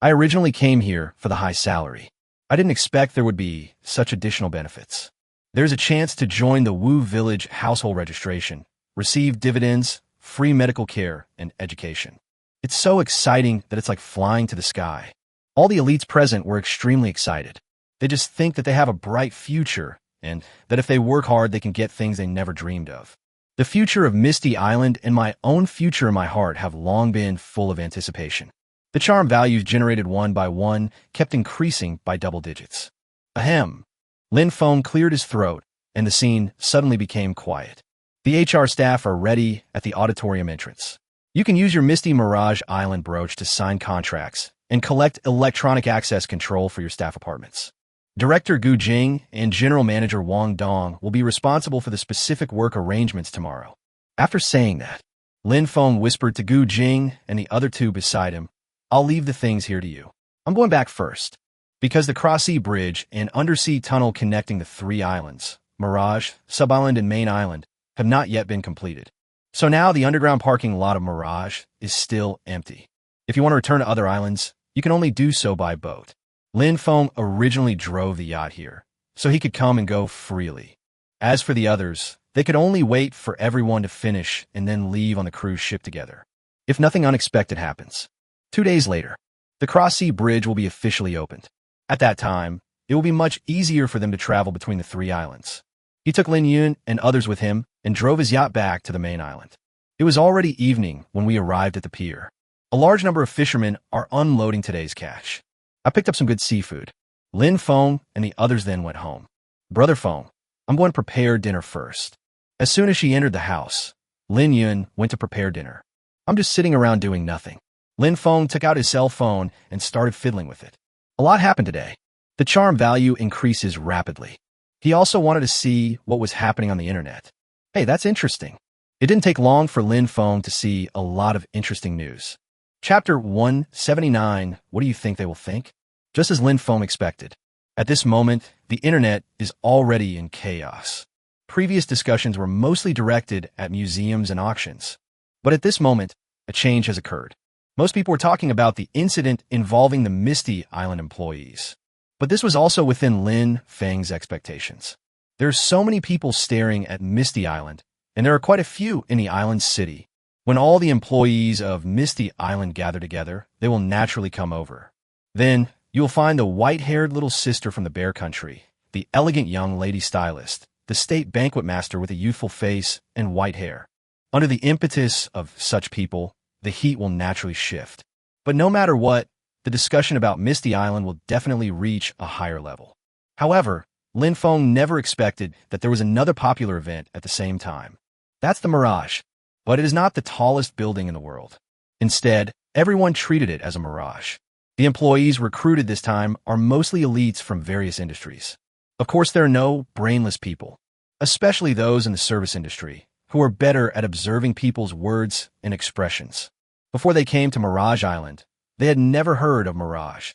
I originally came here for the high salary. I didn't expect there would be such additional benefits. There's a chance to join the Wu Village household registration, receive dividends, free medical care, and education. It's so exciting that it's like flying to the sky. All the elites present were extremely excited. They just think that they have a bright future and that if they work hard, they can get things they never dreamed of. The future of Misty Island and my own future in my heart have long been full of anticipation. The charm values generated one by one kept increasing by double digits. Ahem. Lin Feng cleared his throat, and the scene suddenly became quiet. The HR staff are ready at the auditorium entrance. You can use your Misty Mirage Island brooch to sign contracts and collect electronic access control for your staff apartments. Director Gu Jing and General Manager Wang Dong will be responsible for the specific work arrangements tomorrow. After saying that, Lin Feng whispered to Gu Jing and the other two beside him, I'll leave the things here to you. I'm going back first. Because the cross-sea bridge and undersea tunnel connecting the three islands, Mirage, Sub-Island, and Main Island, have not yet been completed. So now the underground parking lot of Mirage is still empty. If you want to return to other islands, you can only do so by boat. Lin Feng originally drove the yacht here, so he could come and go freely. As for the others, they could only wait for everyone to finish and then leave on the cruise ship together, if nothing unexpected happens. 2 days later, the cross-sea bridge will be officially opened. At that time, it will be much easier for them to travel between the three islands. He took Lin Yun and others with him and drove his yacht back to the main island. It was already evening when we arrived at the pier. A large number of fishermen are unloading today's catch. I picked up some good seafood. Lin Feng and the others then went home. Brother Feng, I'm going to prepare dinner first. As soon as she entered the house, Lin Yun went to prepare dinner. I'm just sitting around doing nothing. Lin Feng took out his cell phone and started fiddling with it. A lot happened today. The charm value increases rapidly. He also wanted to see what was happening on the internet. Hey, that's interesting. It didn't take long for Lin Feng to see a lot of interesting news. Chapter 179, what do you think they will think? Just as Lin Feng expected. At this moment, the internet is already in chaos. Previous discussions were mostly directed at museums and auctions. But at this moment, a change has occurred. Most people were talking about the incident involving the Misty Island employees. But this was also within Lin Feng's expectations. There are so many people staring at Misty Island, and there are quite a few in the island city. When all the employees of Misty Island gather together, they will naturally come over. Then, you will find the white-haired little sister from the Bear Country, the elegant young lady stylist, the state banquet master with a youthful face and white hair. Under the impetus of such people, the heat will naturally shift. But no matter what, the discussion about Misty Island will definitely reach a higher level. However, Lin Feng never expected that there was another popular event at the same time. That's the Mirage. But it is not the tallest building in the world. Instead, everyone treated it as a mirage. The employees recruited this time are mostly elites from various industries. Of course, there are no brainless people, especially those in the service industry, who are better at observing people's words and expressions. Before they came to Mirage Island, they had never heard of Mirage.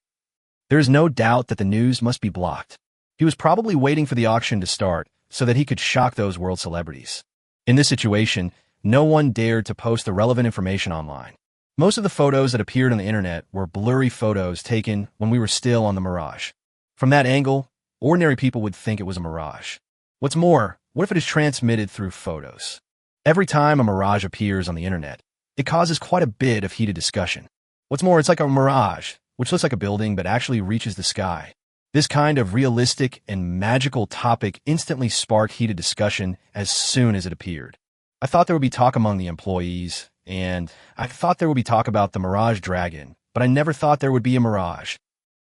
There is no doubt that the news must be blocked. He was probably waiting for the auction to start so that he could shock those world celebrities. In this situation, no one dared to post the relevant information online. Most of the photos that appeared on the internet were blurry photos taken when we were still on the Mirage. From that angle, ordinary people would think it was a mirage. What's more, what if it is transmitted through photos? Every time a mirage appears on the internet, it causes quite a bit of heated discussion. What's more, it's like a mirage, which looks like a building but actually reaches the sky. This kind of realistic and magical topic instantly sparked heated discussion as soon as it appeared. I thought there would be talk among the employees, and I thought there would be talk about the Mirage Dragon, but I never thought there would be a mirage.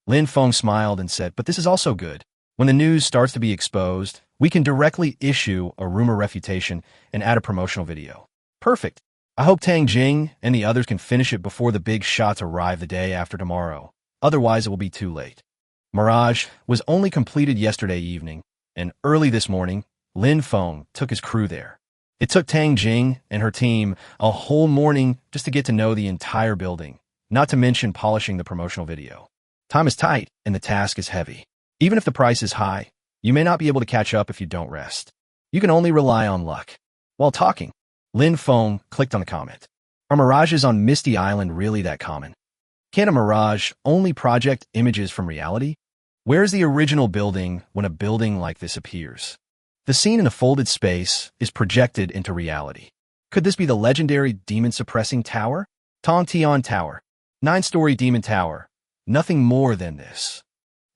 Lin Feng smiled and said, but this is also good. When the news starts to be exposed, we can directly issue a rumor refutation and add a promotional video. Perfect. I hope Tang Jing and the others can finish it before the big shots arrive the day after tomorrow. Otherwise, it will be too late. Mirage was only completed yesterday evening, and early this morning, Lin Feng took his crew there. It took Tang Jing and her team a whole morning just to get to know the entire building, not to mention polishing the promotional video. Time is tight, and the task is heavy. Even if the price is high, you may not be able to catch up if you don't rest. You can only rely on luck. While talking, Lin Feng clicked on the comment. Are mirages on Misty Island really that common? Can a mirage only project images from reality? Where's the original building when a building like this appears? The scene in the folded space is projected into reality. Could this be the legendary demon-suppressing tower? Tong Tian Tower. 9-story demon tower. Nothing more than this.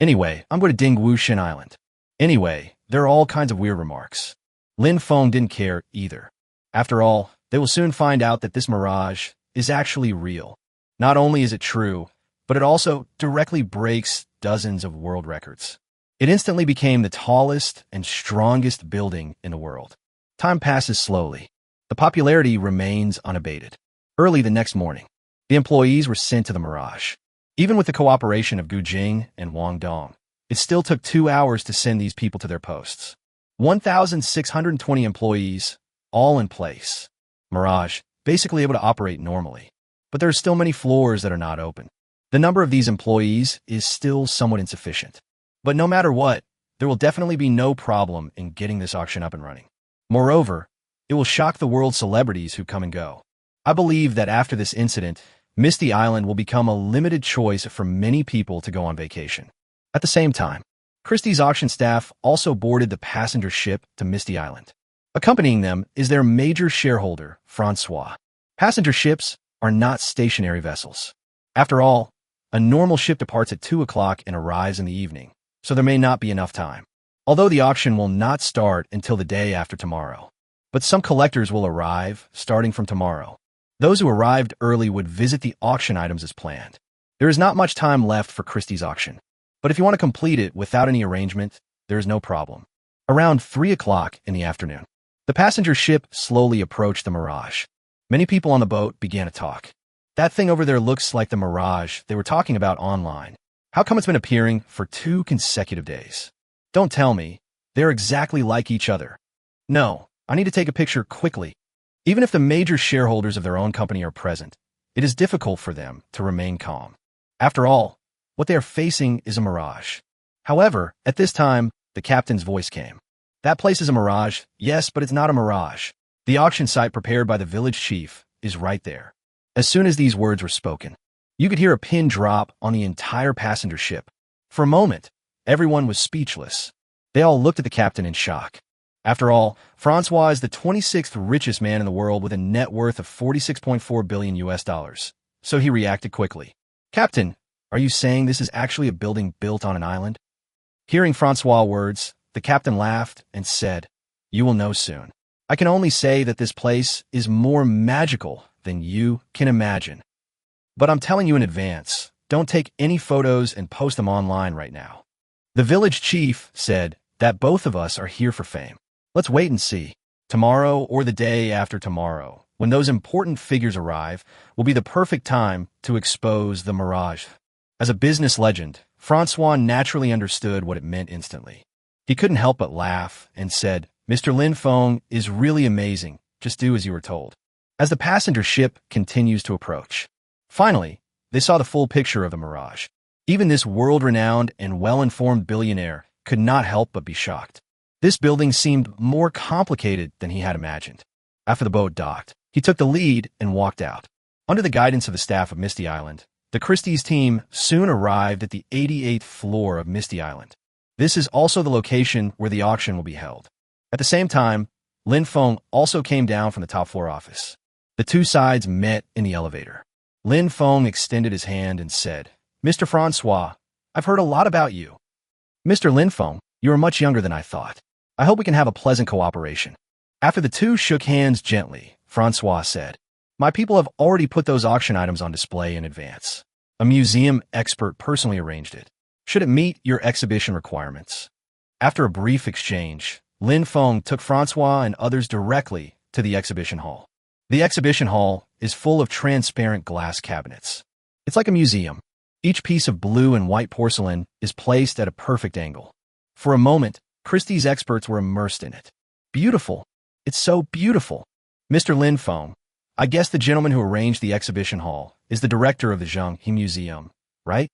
Anyway, I'm going to ding Wushen Island. Anyway, there are all kinds of weird remarks. Lin Feng didn't care either. After all, they will soon find out that this mirage is actually real. Not only is it true, but it also directly breaks dozens of world records. It instantly became the tallest and strongest building in the world. Time passes slowly. The popularity remains unabated. Early the next morning, the employees were sent to the mirage. Even with the cooperation of Gu Jing and Wang Dong, it still took 2 hours to send these people to their posts. 1,620 employees, all in place. Mirage, basically able to operate normally. But there are still many floors that are not open. The number of these employees is still somewhat insufficient. But no matter what, there will definitely be no problem in getting this auction up and running. Moreover, it will shock the world's celebrities who come and go. I believe that after this incident, Misty Island will become a limited choice for many people to go on vacation. At the same time, Christie's auction staff also boarded the passenger ship to Misty Island. Accompanying them is their major shareholder, Francois. Passenger ships are not stationary vessels. After all, a normal ship departs at 2 o'clock and arrives in the evening, so there may not be enough time. Although the auction will not start until the day after tomorrow. But some collectors will arrive starting from tomorrow. Those who arrived early would visit the auction items as planned. There is not much time left for Christie's auction. But if you want to complete it without any arrangement, there is no problem. Around 3 o'clock in the afternoon, the passenger ship slowly approached the Mirage. Many people on the boat began to talk. That thing over there looks like the Mirage they were talking about online. How come it's been appearing for 2 consecutive days? Don't tell me. They're exactly like each other. No, I need to take a picture quickly. Even if the major shareholders of their own company are present, it is difficult for them to remain calm. After all, what they are facing is a mirage. However, at this time, the captain's voice came. That place is a mirage, yes, but it's not a mirage. The auction site prepared by the village chief is right there. As soon as these words were spoken, you could hear a pin drop on the entire passenger ship. For a moment, everyone was speechless. They all looked at the captain in shock. After all, Francois is the 26th richest man in the world with a net worth of 46.4 billion US dollars. So he reacted quickly. Captain, are you saying this is actually a building built on an island? Hearing Francois' words, the captain laughed and said, You will know soon. I can only say that this place is more magical than you can imagine. But I'm telling you in advance, don't take any photos and post them online right now. The village chief said that both of us are here for fame. Let's wait and see. Tomorrow or the day after tomorrow, when those important figures arrive, will be the perfect time to expose the mirage. As a business legend, Francois naturally understood what it meant instantly. He couldn't help but laugh and said, Mr. Lin Feng is really amazing. Just do as you were told. As the passenger ship continues to approach. Finally, they saw the full picture of the mirage. Even this world-renowned and well-informed billionaire could not help but be shocked. This building seemed more complicated than he had imagined. After the boat docked, he took the lead and walked out. Under the guidance of the staff of Misty Island, the Christie's team soon arrived at the 88th floor of Misty Island. This is also the location where the auction will be held. At the same time, Lin Feng also came down from the top floor office. The two sides met in the elevator. Lin Feng extended his hand and said, Mr. Francois, I've heard a lot about you. Mr. Lin Feng, you are much younger than I thought. I hope we can have a pleasant cooperation. After the two shook hands gently, Francois said, My people have already put those auction items on display in advance. A museum expert personally arranged it. Should it meet your exhibition requirements? After a brief exchange, Lin Feng took Francois and others directly to the exhibition hall. The exhibition hall is full of transparent glass cabinets. It's like a museum. Each piece of blue and white porcelain is placed at a perfect angle. For a moment, Christie's experts were immersed in it. Beautiful. It's so beautiful. Mr. Lin Feng, I guess the gentleman who arranged the exhibition hall is the director of the Zhenghe Museum, right?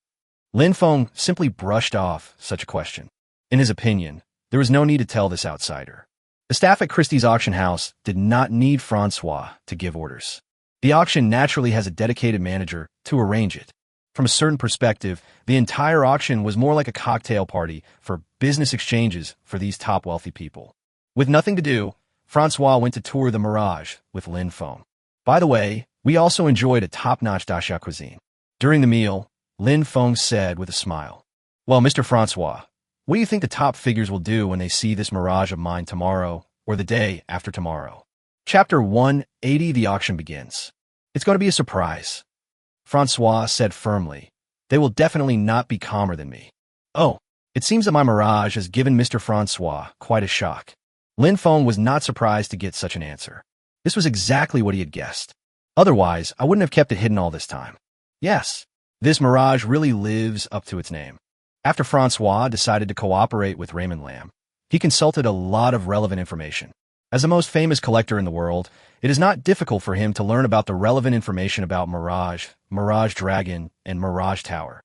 Lin Feng simply brushed off such a question. In his opinion, there was no need to tell this outsider. The staff at Christie's auction house did not need Francois to give orders. The auction naturally has a dedicated manager to arrange it. From a certain perspective, the entire auction was more like a cocktail party for business exchanges for these top wealthy people. With nothing to do, Francois went to tour the Mirage with Lin Feng. By the way, we also enjoyed a top-notch daxia cuisine. During the meal, Lin Feng said with a smile, Well, Mr. Francois, what do you think the top figures will do when they see this Mirage of mine tomorrow or the day after tomorrow? Chapter 180, the auction begins. It's going to be a surprise. Francois said firmly, They will definitely not be calmer than me. Oh, it seems that my Mirage has given Mr. Francois quite a shock. Lin Feng was not surprised to get such an answer. This was exactly what he had guessed. Otherwise, I wouldn't have kept it hidden all this time. Yes, this Mirage really lives up to its name. After Francois decided to cooperate with Raymond Lam, he consulted a lot of relevant information. As the most famous collector in the world, it is not difficult for him to learn about the relevant information about Mirage, Mirage Dragon, and Mirage Tower.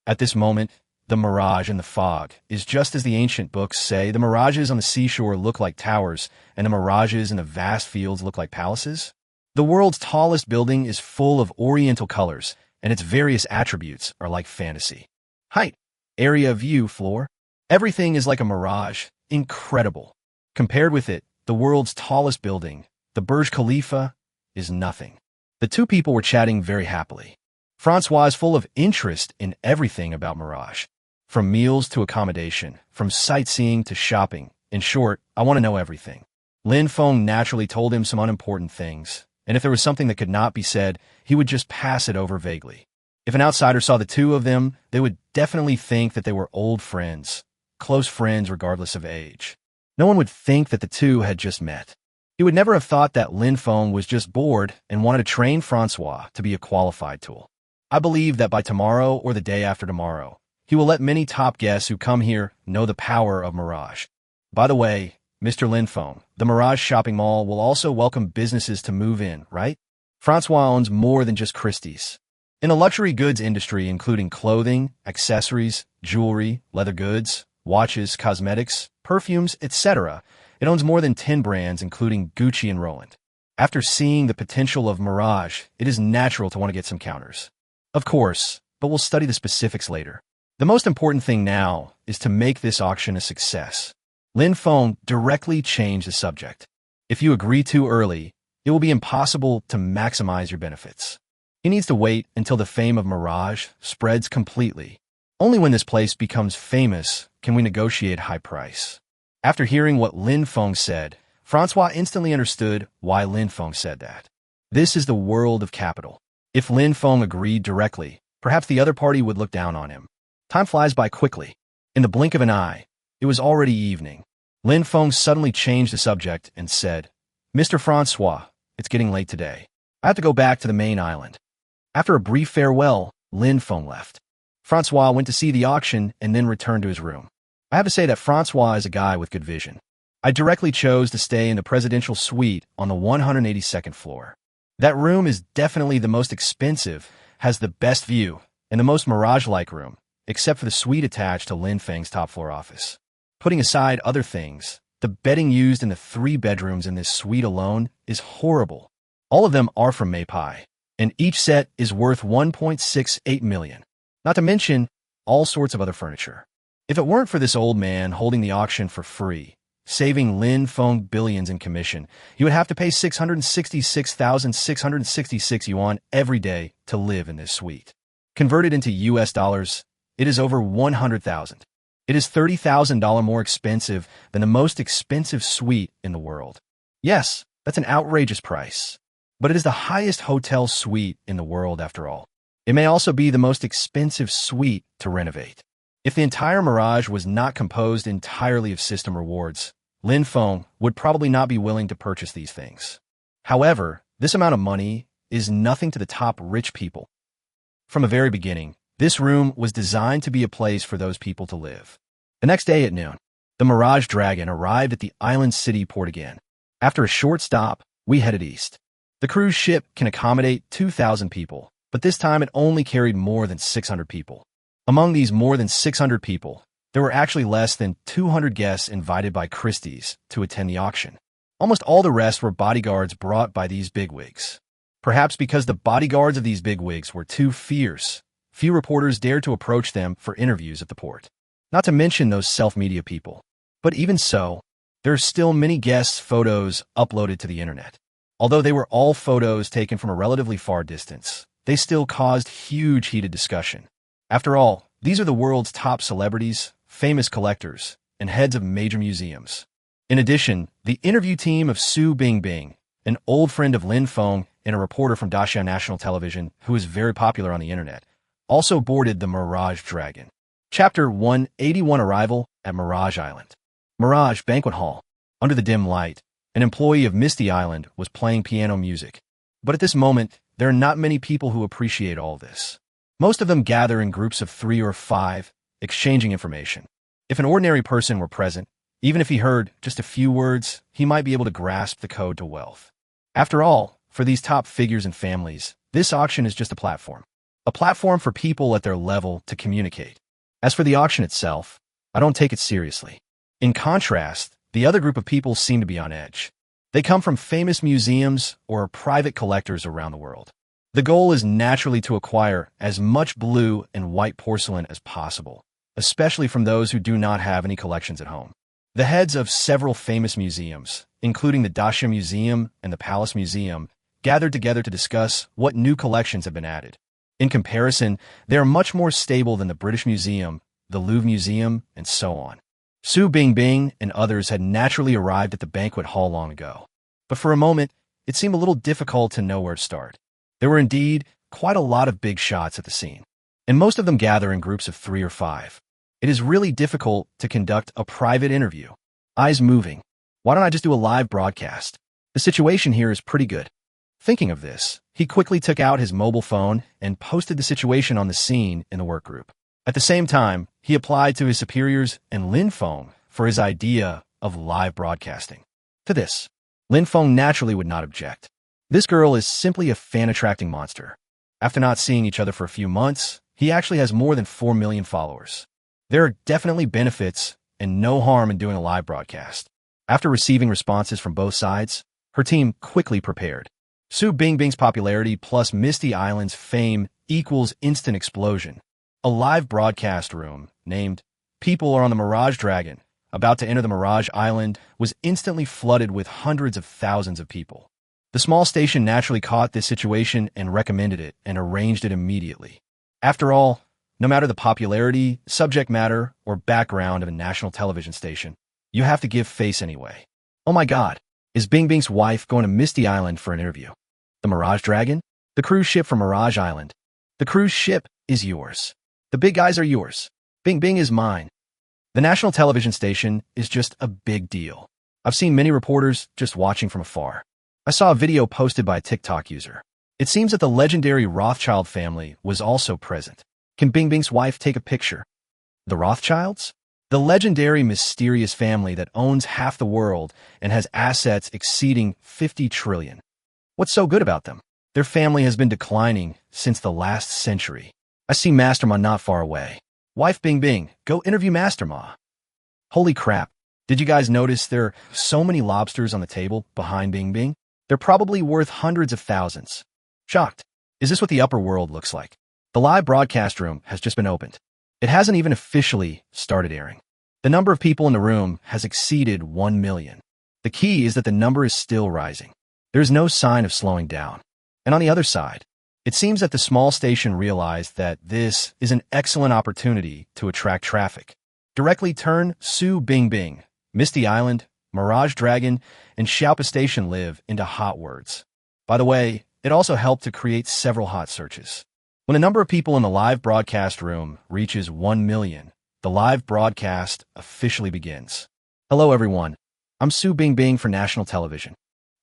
At this moment, the mirage and the fog is just as the ancient books say. The mirages on the seashore look like towers, and the mirages in the vast fields look like palaces. The world's tallest building is full of oriental colors, and its various attributes are like fantasy. Height, area of view, floor. Everything is like a mirage, incredible. Compared with it, the world's tallest building, the Burj Khalifa, is nothing. The two people were chatting very happily. Francois is full of interest in everything about Mirage. From meals to accommodation, from sightseeing to shopping. In short, I want to know everything. Lin Feng naturally told him some unimportant things, and if there was something that could not be said, he would just pass it over vaguely. If an outsider saw the two of them, they would definitely think that they were old friends, close friends regardless of age. No one would think that the two had just met. He would never have thought that Lin Feng was just bored and wanted to train Francois to be a qualified tool. I believe that by tomorrow or the day after tomorrow, he will let many top guests who come here know the power of Mirage. By the way, Mr. Lin Feng, the Mirage shopping mall will also welcome businesses to move in, right? Francois owns more than just Christie's. In the luxury goods industry, including clothing, accessories, jewelry, leather goods, watches, cosmetics, perfumes, etc., it owns more than 10 brands, including Gucci and Roland. After seeing the potential of Mirage, it is natural to want to get some counters. Of course, but we'll study the specifics later. The most important thing now is to make this auction a success. Lin Feng directly changed the subject. If you agree too early, it will be impossible to maximize your benefits. He needs to wait until the fame of Mirage spreads completely. Only when this place becomes famous can we negotiate high price. After hearing what Lin Feng said, Francois instantly understood why Lin Feng said that. This is the world of capital. If Lin Feng agreed directly, perhaps the other party would look down on him. Time flies by quickly. In the blink of an eye, it was already evening. Lin Feng suddenly changed the subject and said, "Mr. Francois, it's getting late today. I have to go back to the main island." After a brief farewell, Lin Feng left. Francois went to see the auction and then returned to his room. I have to say that Francois is a guy with good vision. I directly chose to stay in the presidential suite on the 182nd floor. That room is definitely the most expensive, has the best view, and the most Mirage-like room, except for the suite attached to Lin Feng's top floor office. Putting aside other things, the bedding used in the 3 bedrooms in this suite alone is horrible. All of them are from Meipai, and each set is worth 1.68 million. Not to mention all sorts of other furniture. If it weren't for this old man holding the auction for free, saving Lin Feng billions in commission, he would have to pay 666,666 yuan every day to live in this suite. Converted into US dollars, it is over 100,000. It is $30,000 more expensive than the most expensive suite in the world. Yes, that's an outrageous price. But it is the highest hotel suite in the world after all. It may also be the most expensive suite to renovate. If the entire Mirage was not composed entirely of system rewards, Lin Feng would probably not be willing to purchase these things. However, this amount of money is nothing to the top rich people. From the very beginning, this room was designed to be a place for those people to live. The next day at noon, the Mirage Dragon arrived at the island city port again. After a short stop, we headed east. The cruise ship can accommodate 2,000 people, but this time it only carried more than 600 people. Among these more than 600 people, there were actually less than 200 guests invited by Christie's to attend the auction. Almost all the rest were bodyguards brought by these bigwigs. Perhaps because the bodyguards of these bigwigs were too fierce, few reporters dared to approach them for interviews at the port. Not to mention those self-media people. But even so, there are still many guests' photos uploaded to the internet. Although they were all photos taken from a relatively far distance, they still caused huge heated discussion. After all, these are the world's top celebrities, famous collectors, and heads of major museums. In addition, the interview team of Su Bingbing, an old friend of Lin Feng and a reporter from Daxia National Television who is very popular on the internet, also boarded the Mirage Dragon. Chapter 181 Arrival at Mirage Island. Mirage Banquet Hall. Under the dim light, an employee of Misty Island was playing piano music. But at this moment, there are not many people who appreciate all this. Most of them gather in groups of 3 or 5, exchanging information. If an ordinary person were present, even if he heard just a few words, he might be able to grasp the code to wealth. After all, for these top figures and families, this auction is just a platform. A platform for people at their level to communicate. As for the auction itself, I don't take it seriously. In contrast, the other group of people seem to be on edge. They come from famous museums or private collectors around the world. The goal is naturally to acquire as much blue and white porcelain as possible, especially from those who do not have any collections at home. The heads of several famous museums, including the Dacia Museum and the Palace Museum, gathered together to discuss what new collections have been added. In comparison, they are much more stable than the British Museum, the Louvre Museum, and so on. Su Bingbing and others had naturally arrived at the banquet hall long ago. But for a moment, it seemed a little difficult to know where to start. There were indeed quite a lot of big shots at the scene, and most of them gather in groups of 3 or 5. It is really difficult to conduct a private interview. Eyes moving. Why don't I just do a live broadcast? The situation here is pretty good. Thinking of this, he quickly took out his mobile phone and posted the situation on the scene in the work group. At the same time, he applied to his superiors and Lin Feng for his idea of live broadcasting. To this, Lin Feng naturally would not object. This girl is simply a fan-attracting monster. After not seeing each other for a few months, he actually has more than 4 million followers. There are definitely benefits and no harm in doing a live broadcast. After receiving responses from both sides, her team quickly prepared. Su Bingbing's popularity plus Misty Island's fame equals instant explosion. A live broadcast room, named People Are on the Mirage Dragon, about to enter the Mirage Island, was instantly flooded with hundreds of thousands of people. The small station naturally caught this situation and recommended it and arranged it immediately. After all, no matter the popularity, subject matter, or background of a national television station, you have to give face anyway. Oh my God, is Bingbing's wife going to Misty Island for an interview? The Mirage Dragon? The cruise ship from Mirage Island. The cruise ship is yours. The big guys are yours. Bingbing is mine. The national television station is just a big deal. I've seen many reporters just watching from afar. I saw a video posted by a TikTok user. It seems that the legendary Rothschild family was also present. Can Bingbing's wife take a picture? The Rothschilds? The legendary mysterious family that owns half the world and has assets exceeding 50 trillion. What's so good about them? Their family has been declining since the last century. I see Master Ma not far away. Wife Bingbing, go interview Master Ma. Holy crap. Did you guys notice there are so many lobsters on the table behind Bingbing? They're probably worth hundreds of thousands. Shocked. Is this what the upper world looks like? The live broadcast room has just been opened. It hasn't even officially started airing. The number of people in the room has exceeded 1 million. The key is that the number is still rising. There's no sign of slowing down. And on the other side, it seems that the small station realized that this is an excellent opportunity to attract traffic. Directly turn Su Bingbing, Misty Island, Mirage Dragon, and Xiaopa Station live into hot words. By the way, it also helped to create several hot searches. When the number of people in the live broadcast room reaches 1 million, the live broadcast officially begins. Hello everyone, I'm Su Bingbing for national television.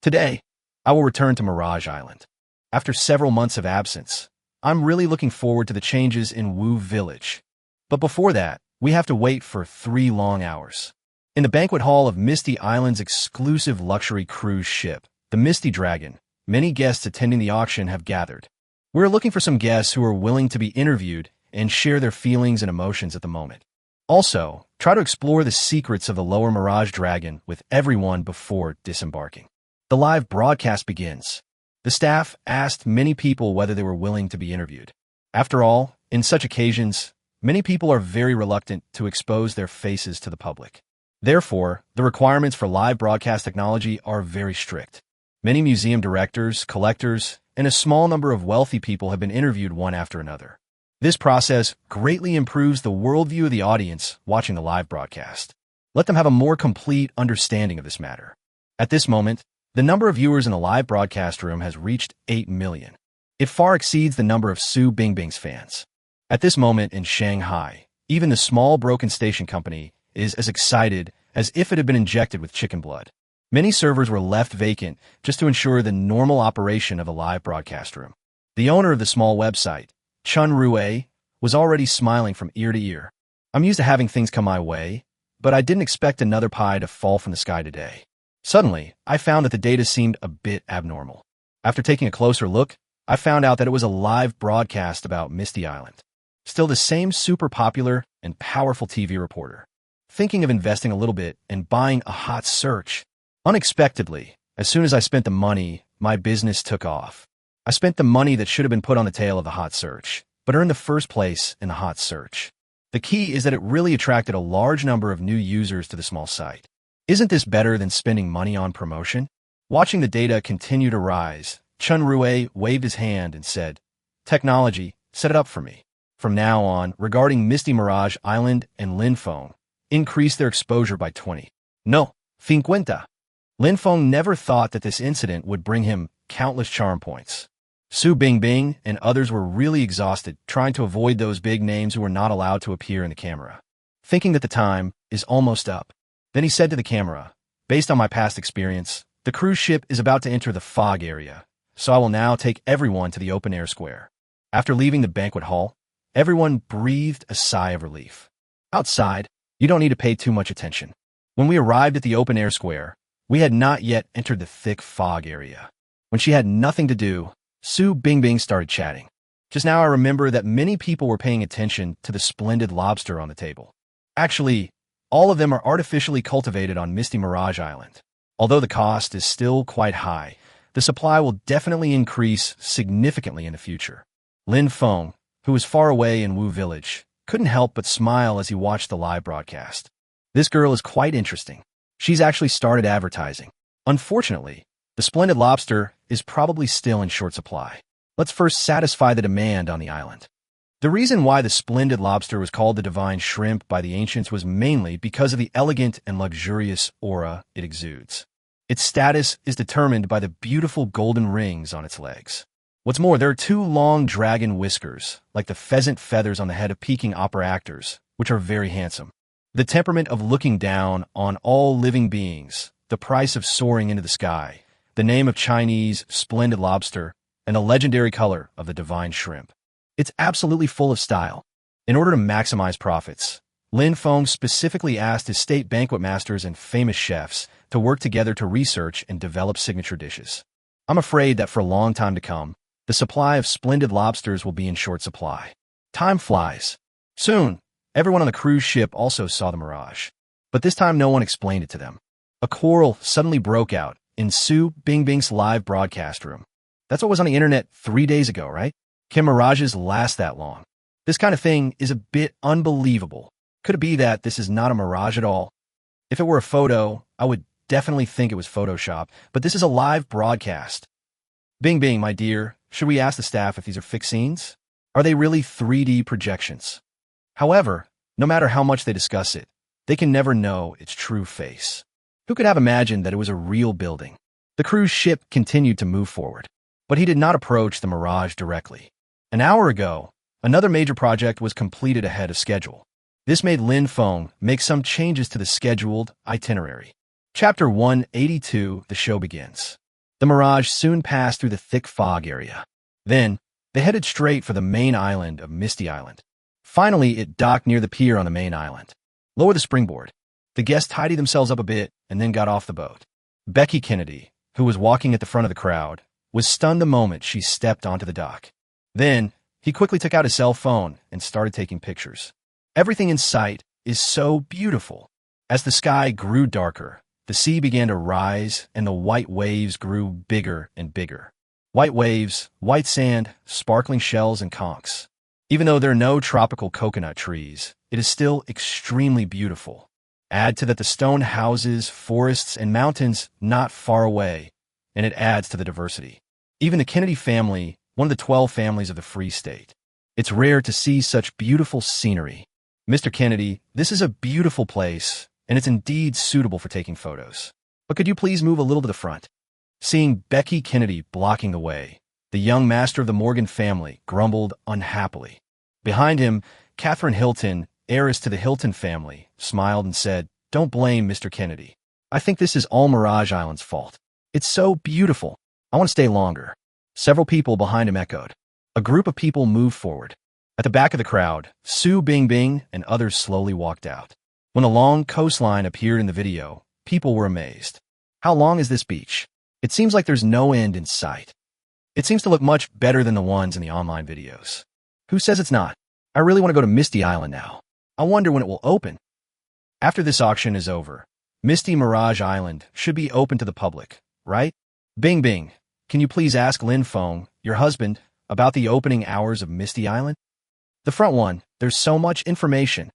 Today, I will return to Mirage Island. After several months of absence, I'm really looking forward to the changes in Wu Village. But before that, we have to wait for 3 long hours. In the banquet hall of Misty Island's exclusive luxury cruise ship, the Misty Dragon, many guests attending the auction have gathered. We're looking for some guests who are willing to be interviewed and share their feelings and emotions at the moment. Also, try to explore the secrets of the lower Mirage Dragon with everyone before disembarking. The live broadcast begins. The staff asked many people whether they were willing to be interviewed. After all, in such occasions, many people are very reluctant to expose their faces to the public. Therefore, the requirements for live broadcast technology are very strict. Many museum directors, collectors, and a small number of wealthy people have been interviewed one after another. This process greatly improves the worldview of the audience watching the live broadcast. Let them have a more complete understanding of this matter. At this moment, the number of viewers in the live broadcast room has reached 8 million. It far exceeds the number of Su Bingbing's fans. At this moment in Shanghai, even the small broken station company is as excited as if it had been injected with chicken blood. Many servers were left vacant just to ensure the normal operation of the live broadcast room. The owner of the small website, Chun Rue, was already smiling from ear to ear. I'm used to having things come my way, but I didn't expect another pie to fall from the sky today. Suddenly, I found that the data seemed a bit abnormal. After taking a closer look, I found out that it was a live broadcast about Misty Island. Still the same super popular and powerful TV reporter. Thinking of investing a little bit and buying a hot search. Unexpectedly, as soon as I spent the money, my business took off. I spent the money that should have been put on the tail of the hot search, but earned the first place in the hot search. The key is that it really attracted a large number of new users to the small site. Isn't this better than spending money on promotion? Watching the data continue to rise, Chun Rue waved his hand and said, "Technology, set it up for me." From now on, regarding Misty Mirage Island and Lin Feng, increase their exposure by 20. No, 50. Lin Feng never thought that this incident would bring him countless charm points. Su Bingbing and others were really exhausted trying to avoid those big names who were not allowed to appear in the camera. Thinking that the time is almost up. Then he said to the camera, "Based on my past experience, the cruise ship is about to enter the fog area, so I will now take everyone to the open-air square." After leaving the banquet hall, everyone breathed a sigh of relief. Outside, you don't need to pay too much attention. When we arrived at the open-air square, we had not yet entered the thick fog area. When she had nothing to do, Su Bingbing started chatting. Just now I remember that many people were paying attention to the splendid lobster on the table. Actually, all of them are artificially cultivated on Misty Mirage Island. Although the cost is still quite high, the supply will definitely increase significantly in the future. Lin Feng, who was far away in Wu Village, couldn't help but smile as he watched the live broadcast. This girl is quite interesting. She's actually started advertising. Unfortunately, the splendid lobster is probably still in short supply. Let's first satisfy the demand on the island. The reason why the splendid lobster was called the divine shrimp by the ancients was mainly because of the elegant and luxurious aura it exudes. Its status is determined by the beautiful golden rings on its legs. What's more, there are two long dragon whiskers, like the pheasant feathers on the head of Peking opera actors, which are very handsome. The temperament of looking down on all living beings, the price of soaring into the sky, the name of Chinese splendid lobster, and the legendary color of the divine shrimp. It's absolutely full of style. In order to maximize profits, Lin Feng specifically asked his state banquet masters and famous chefs to work together to research and develop signature dishes. I'm afraid that for a long time to come, the supply of splendid lobsters will be in short supply. Time flies. Soon, everyone on the cruise ship also saw the mirage. But this time no one explained it to them. A quarrel suddenly broke out in Su Bingbing's live broadcast room. That's what was on the internet 3 days ago, right? Can mirages last that long? This kind of thing is a bit unbelievable. Could it be that this is not a mirage at all? If it were a photo, I would definitely think it was Photoshop, but this is a live broadcast. Bingbing, my dear, should we ask the staff if these are fixed scenes? Are they really 3D projections? However, no matter how much they discuss it, they can never know its true face. Who could have imagined that it was a real building? The cruise ship continued to move forward, but he did not approach the mirage directly. An hour ago, another major project was completed ahead of schedule. This made Lin Feng make some changes to the scheduled itinerary. Chapter 182, the show begins. The mirage soon passed through the thick fog area. Then, they headed straight for the main island of Misty Island. Finally, it docked near the pier on the main island. Lower the springboard. The guests tidied themselves up a bit and then got off the boat. Becky Kennedy, who was walking at the front of the crowd, was stunned the moment she stepped onto the dock. Then, he quickly took out his cell phone and started taking pictures. Everything in sight is so beautiful. As the sky grew darker, the sea began to rise and the white waves grew bigger and bigger. White waves, white sand, sparkling shells and conchs. Even though there are no tropical coconut trees, it is still extremely beautiful. Add to that the stone houses, forests, and mountains not far away, and it adds to the diversity. Even the Kennedy family, one of the 12 families of the Free State. It's rare to see such beautiful scenery. Mr. Kennedy, this is a beautiful place, and it's indeed suitable for taking photos. But could you please move a little to the front? Seeing Becky Kennedy blocking the way, the young master of the Morgan family grumbled unhappily. Behind him, Catherine Hilton, heiress to the Hilton family, smiled and said, "Don't blame Mr. Kennedy. I think this is all Mirage Island's fault. It's so beautiful. I want to stay longer." Several people behind him echoed. A group of people moved forward. At the back of the crowd, Su Bingbing and others slowly walked out. When the long coastline appeared in the video, people were amazed. How long is this beach? It seems like there's no end in sight. It seems to look much better than the ones in the online videos. Who says it's not? I really want to go to Misty Island now. I wonder when it will open. After this auction is over, Misty Mirage Island should be open to the public, right? Bing Bing, can you please ask Feng, your husband, about the opening hours of Misty Island? The front one, there's so much information.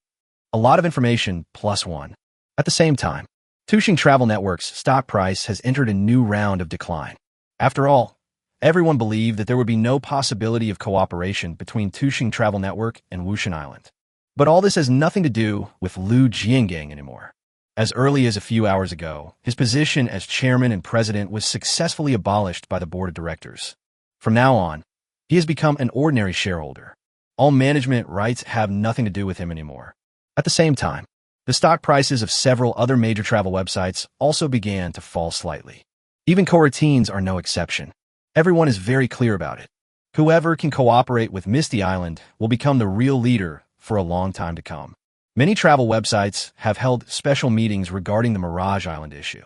A lot of information plus one. At the same time, Tuxing Travel Network's stock price has entered a new round of decline. After all, everyone believed that there would be no possibility of cooperation between Tuxing Travel Network and Wushan Island. But all this has nothing to do with Liu Jiangang anymore. As early as a few hours ago, his position as chairman and president was successfully abolished by the board of directors. From now on, he has become an ordinary shareholder. All management rights have nothing to do with him anymore. At the same time, the stock prices of several other major travel websites also began to fall slightly. Even coroutines are no exception. Everyone is very clear about it. Whoever can cooperate with Misty Island will become the real leader for a long time to come. Many travel websites have held special meetings regarding the Mirage Island issue.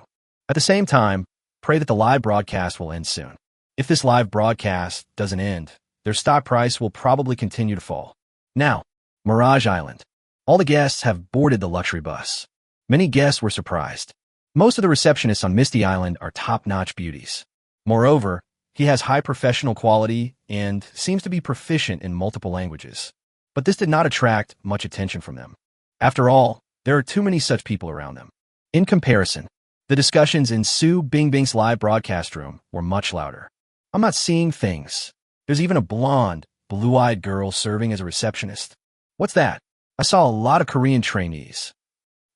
At the same time, pray that the live broadcast will end soon. If this live broadcast doesn't end, their stock price will probably continue to fall. Now, Mirage Island. All the guests have boarded the luxury bus. Many guests were surprised. Most of the receptionists on Misty Island are top-notch beauties. Moreover, he has high professional quality and seems to be proficient in multiple languages. But this did not attract much attention from them. After all, there are too many such people around them. In comparison, the discussions in Su Bingbing's live broadcast room were much louder. I'm not seeing things. There's even a blonde, blue-eyed girl serving as a receptionist. What's that? I saw a lot of Korean trainees.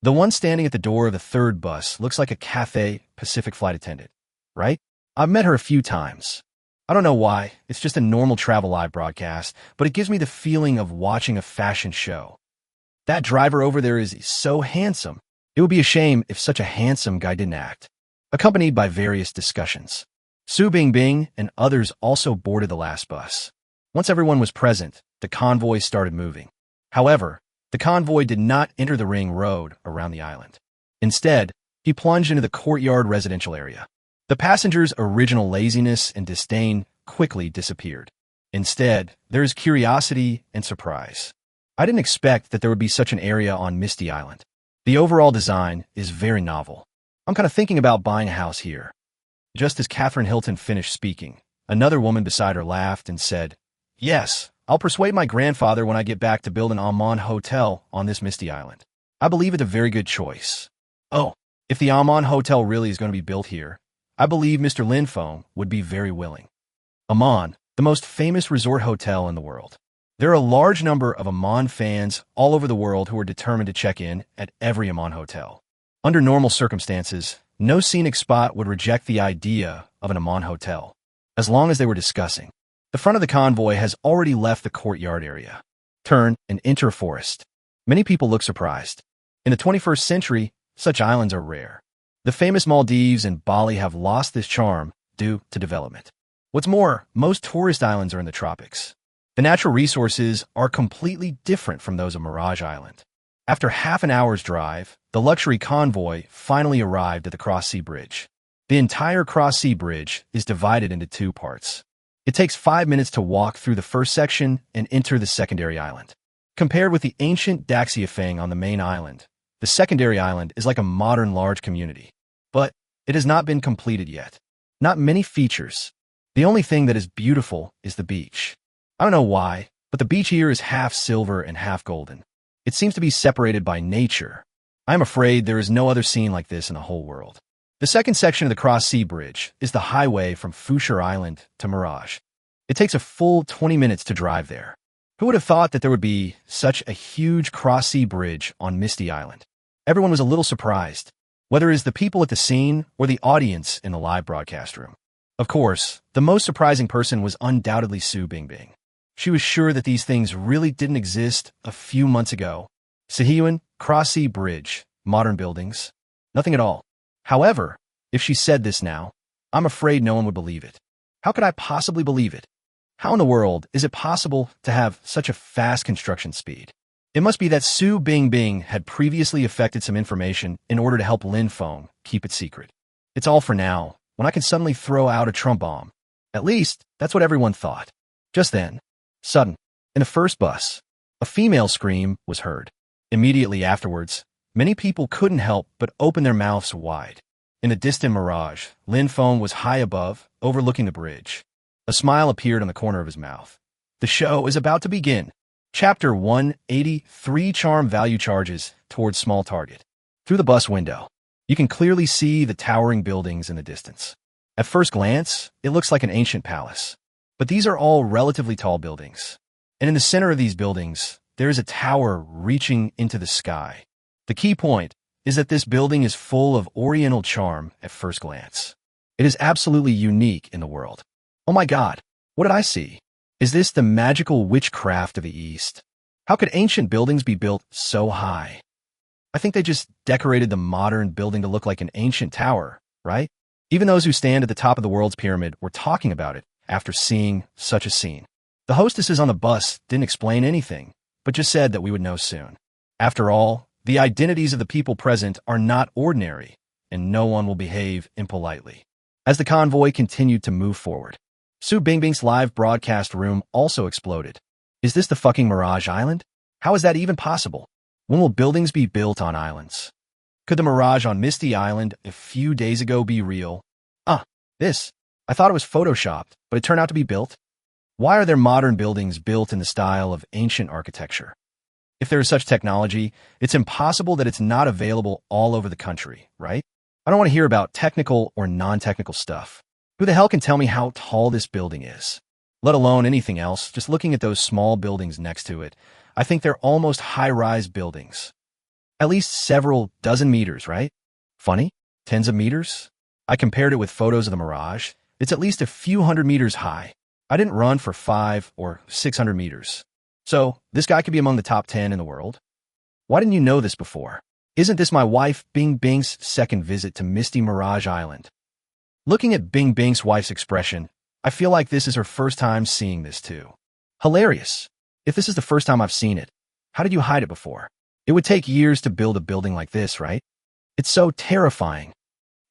The one standing at the door of the third bus looks like a Cathay Pacific flight attendant, right? I've met her a few times. I don't know why, it's just a normal travel live broadcast, but it gives me the feeling of watching a fashion show. That driver over there is so handsome. It would be a shame if such a handsome guy didn't act. Accompanied by various discussions. Su Bingbing and others also boarded the last bus. Once everyone was present, the convoy started moving. However, the convoy did not enter the ring road around the island. Instead, he plunged into the courtyard residential area. The passengers' original laziness and disdain quickly disappeared. Instead, there is curiosity and surprise. I didn't expect that there would be such an area on Misty Island. The overall design is very novel. I'm kind of thinking about buying a house here. Just as Catherine Hilton finished speaking, another woman beside her laughed and said, "Yes, I'll persuade my grandfather when I get back to build an Amman hotel on this Misty Island. I believe it's a very good choice. Oh, if the Amman hotel really is going to be built here, I believe Mr. Feng would be very willing." Amman, the most famous resort hotel in the world. There are a large number of Amman fans all over the world who are determined to check in at every Amman hotel. Under normal circumstances, no scenic spot would reject the idea of an Amman hotel, as long as they were discussing. The front of the convoy has already left the courtyard area. Turn and enter a forest. Many people look surprised. In the 21st century, such islands are rare. The famous Maldives and Bali have lost this charm due to development. What's more, most tourist islands are in the tropics. The natural resources are completely different from those of Mirage Island. After half an hour's drive, the luxury convoy finally arrived at the Cross-Sea Bridge. The entire Cross-Sea Bridge is divided into two parts. It takes 5 minutes to walk through the first section and enter the secondary island. Compared with the ancient Daxia Feng on the main island, the secondary island is like a modern large community. But it has not been completed yet. Not many features. The only thing that is beautiful is the beach. I don't know why, but the beach here is half silver and half golden. It seems to be separated by nature. I am afraid there is no other scene like this in the whole world. The second section of the Cross-Sea Bridge is the highway from Fusher Island to Mirage. It takes a full 20 minutes to drive there. Who would have thought that there would be such a huge Cross-Sea Bridge on Misty Island? Everyone was a little surprised, whether it is the people at the scene or the audience in the live broadcast room. Of course, the most surprising person was undoubtedly Su Bingbing. She was sure that these things really didn't exist a few months ago. Sihyuan, Cross-Sea Bridge, modern buildings, nothing at all. However, if she said this now, I'm afraid no one would believe it. How could I possibly believe it? How in the world is it possible to have such a fast construction speed? It must be that Su Bingbing had previously affected some information in order to help Feng keep it secret. It's all for now, when I can suddenly throw out a Trump bomb. At least, that's what everyone thought. Just then, sudden, in the first bus, a female scream was heard. Immediately afterwards, many people couldn't help but open their mouths wide. In the distant mirage, Feng was high above, overlooking the bridge. A smile appeared on the corner of his mouth. The show is about to begin. Chapter 183 Charm Value Charges Towards Small Target. Through the bus window, you can clearly see the towering buildings in the distance. At first glance, it looks like an ancient palace. But these are all relatively tall buildings. And in the center of these buildings, there is a tower reaching into the sky. The key point is that this building is full of oriental charm at first glance. It is absolutely unique in the world. Oh my God, what did I see? Is this the magical witchcraft of the East? How could ancient buildings be built so high? I think they just decorated the modern building to look like an ancient tower, right? Even those who stand at the top of the world's pyramid were talking about it after seeing such a scene. The hostesses on the bus didn't explain anything, but just said that we would know soon. After all, the identities of the people present are not ordinary, and no one will behave impolitely. As the convoy continued to move forward, Su Bingbing's live broadcast room also exploded. Is this the fucking Mirage Island? How is that even possible? When will buildings be built on islands? Could the mirage on Misty Island a few days ago be real? I thought it was photoshopped, but it turned out to be built. Why are there modern buildings built in the style of ancient architecture? If there is such technology, it's impossible that it's not available all over the country, right? I don't want to hear about technical or non-technical stuff. Who the hell can tell me how tall this building is? Let alone anything else, just looking at those small buildings next to it, I think they're almost high-rise buildings. At least several dozen meters, right? Funny? Tens of meters? I compared it with photos of the Mirage. It's at least a few hundred meters high. I didn't run for 500 or 600 meters. So, this guy could be among the top 10 in the world? Why didn't you know this before? Isn't this my wife Bing Bing's second visit to Misty Mirage Island? Looking at Bing Bing's wife's expression, I feel like this is her first time seeing this too. Hilarious. If this is the first time I've seen it, how did you hide it before? It would take years to build a building like this, right? It's so terrifying.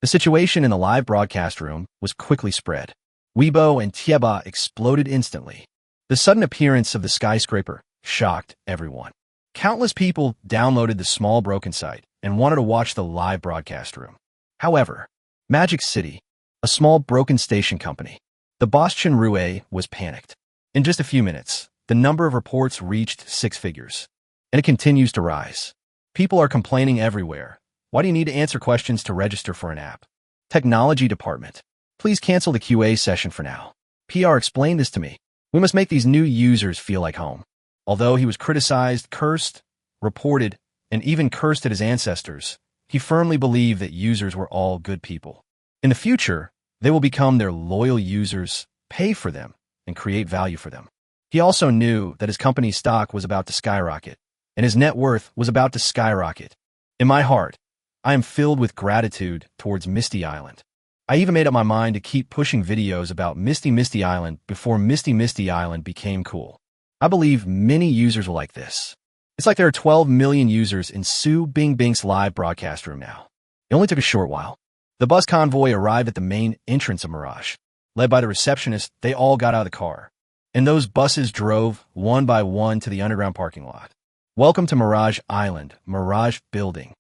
The situation in the live broadcast room was quickly spread. Weibo and Tieba exploded instantly. The sudden appearance of the skyscraper shocked everyone. Countless people downloaded the small broken site and wanted to watch the live broadcast room. However, Magic City, a small broken station company, the boss Chenrue was panicked. In just a few minutes, the number of reports reached 6 figures, and it continues to rise. People are complaining everywhere. Why do you need to answer questions to register for an app? Technology department, please cancel the QA session for now. PR explained this to me. We must make these new users feel like home. Although he was criticized, cursed, reported, and even cursed at his ancestors, he firmly believed that users were all good people. In the future, they will become their loyal users, pay for them, and create value for them. He also knew that his company's stock was about to skyrocket, and his net worth was about to skyrocket. In my heart, I am filled with gratitude towards Misty Island. I even made up my mind to keep pushing videos about Misty Island before Misty Island became cool. I believe many users will like this. It's like there are 12 million users in Su Bingbing's live broadcast room now. It only took a short while. The bus convoy arrived at the main entrance of Mirage. Led by the receptionist, they all got out of the car. And those buses drove, one by one, to the underground parking lot. Welcome to Mirage Island, Mirage Building.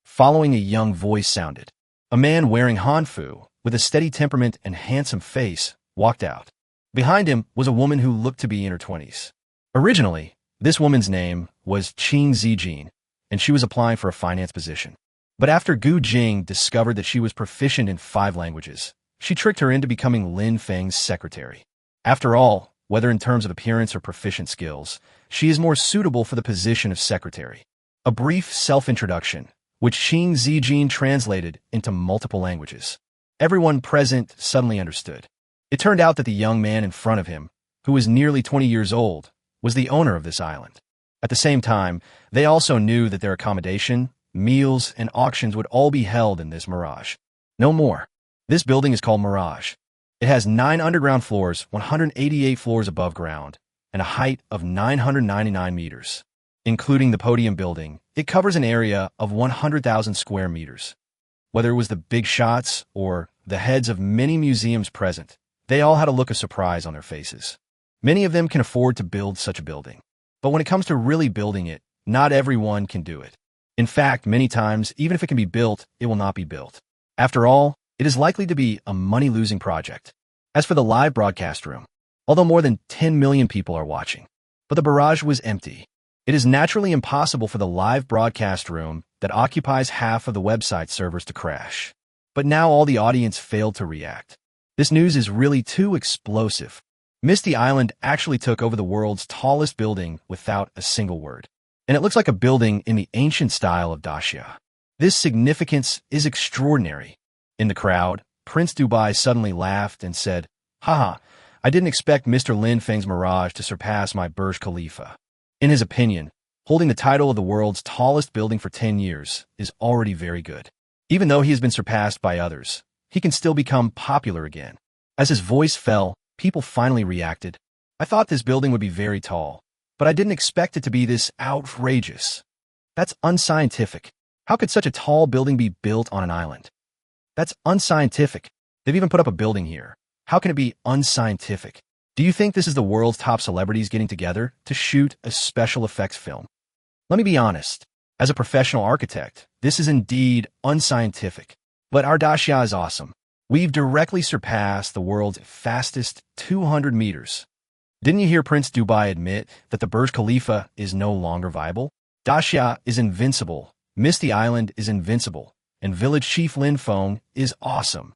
Following a young voice sounded. A man wearing hanfu, with a steady temperament and handsome face, walked out. Behind him was a woman who looked to be in her 20s. Originally, this woman's name was Qing Zijin, and she was applying for a finance position. But after Gu Jing discovered that she was proficient in 5 languages, she tricked her into becoming Lin Feng's secretary. After all, whether in terms of appearance or proficient skills, she is more suitable for the position of secretary. A brief self-introduction, which Qing Zijin translated into multiple languages. Everyone present suddenly understood. It turned out that the young man in front of him, who was nearly 20 years old, was the owner of this island. At the same time, they also knew that their accommodation, meals, and auctions would all be held in this Mirage. No more. This building is called Mirage. It has 9 underground floors, 188 floors above ground, and a height of 999 meters. Including the podium building, it covers an area of 100,000 square meters. Whether it was the big shots or the heads of many museums present, they all had a look of surprise on their faces. Many of them can afford to build such a building. But when it comes to really building it, not everyone can do it. In fact, many times, even if it can be built, it will not be built. After all, it is likely to be a money-losing project. As for the live broadcast room, although more than 10 million people are watching, but the barrage was empty. It is naturally impossible for the live broadcast room that occupies half of the website servers to crash. But now all the audience failed to react. This news is really too explosive. Misty Island actually took over the world's tallest building without a single word. And it looks like a building in the ancient style of dacia. This significance is extraordinary. In the crowd, Prince Dubai suddenly laughed and said, "Haha, I didn't expect Mr. Lin Feng's mirage to surpass my Burj Khalifa." In his opinion, holding the title of the world's tallest building for 10 years is already very good. Even though he has been surpassed by others, he can still become popular again. As his voice fell, people finally reacted. "I thought this building would be very tall, but I didn't expect it to be this outrageous. That's unscientific. How could such a tall building be built on an island? That's unscientific. They've even put up a building here. How can it be unscientific? Do you think this is the world's top celebrities getting together to shoot a special effects film? Let me be honest. As a professional architect, this is indeed unscientific. But our dacia is awesome. We've directly surpassed the world's fastest 200 meters. Didn't you hear Prince Dubai admit that the Burj Khalifa is no longer viable? Dacia is invincible. Misty Island is invincible. And Village Chief Lin Feng is awesome."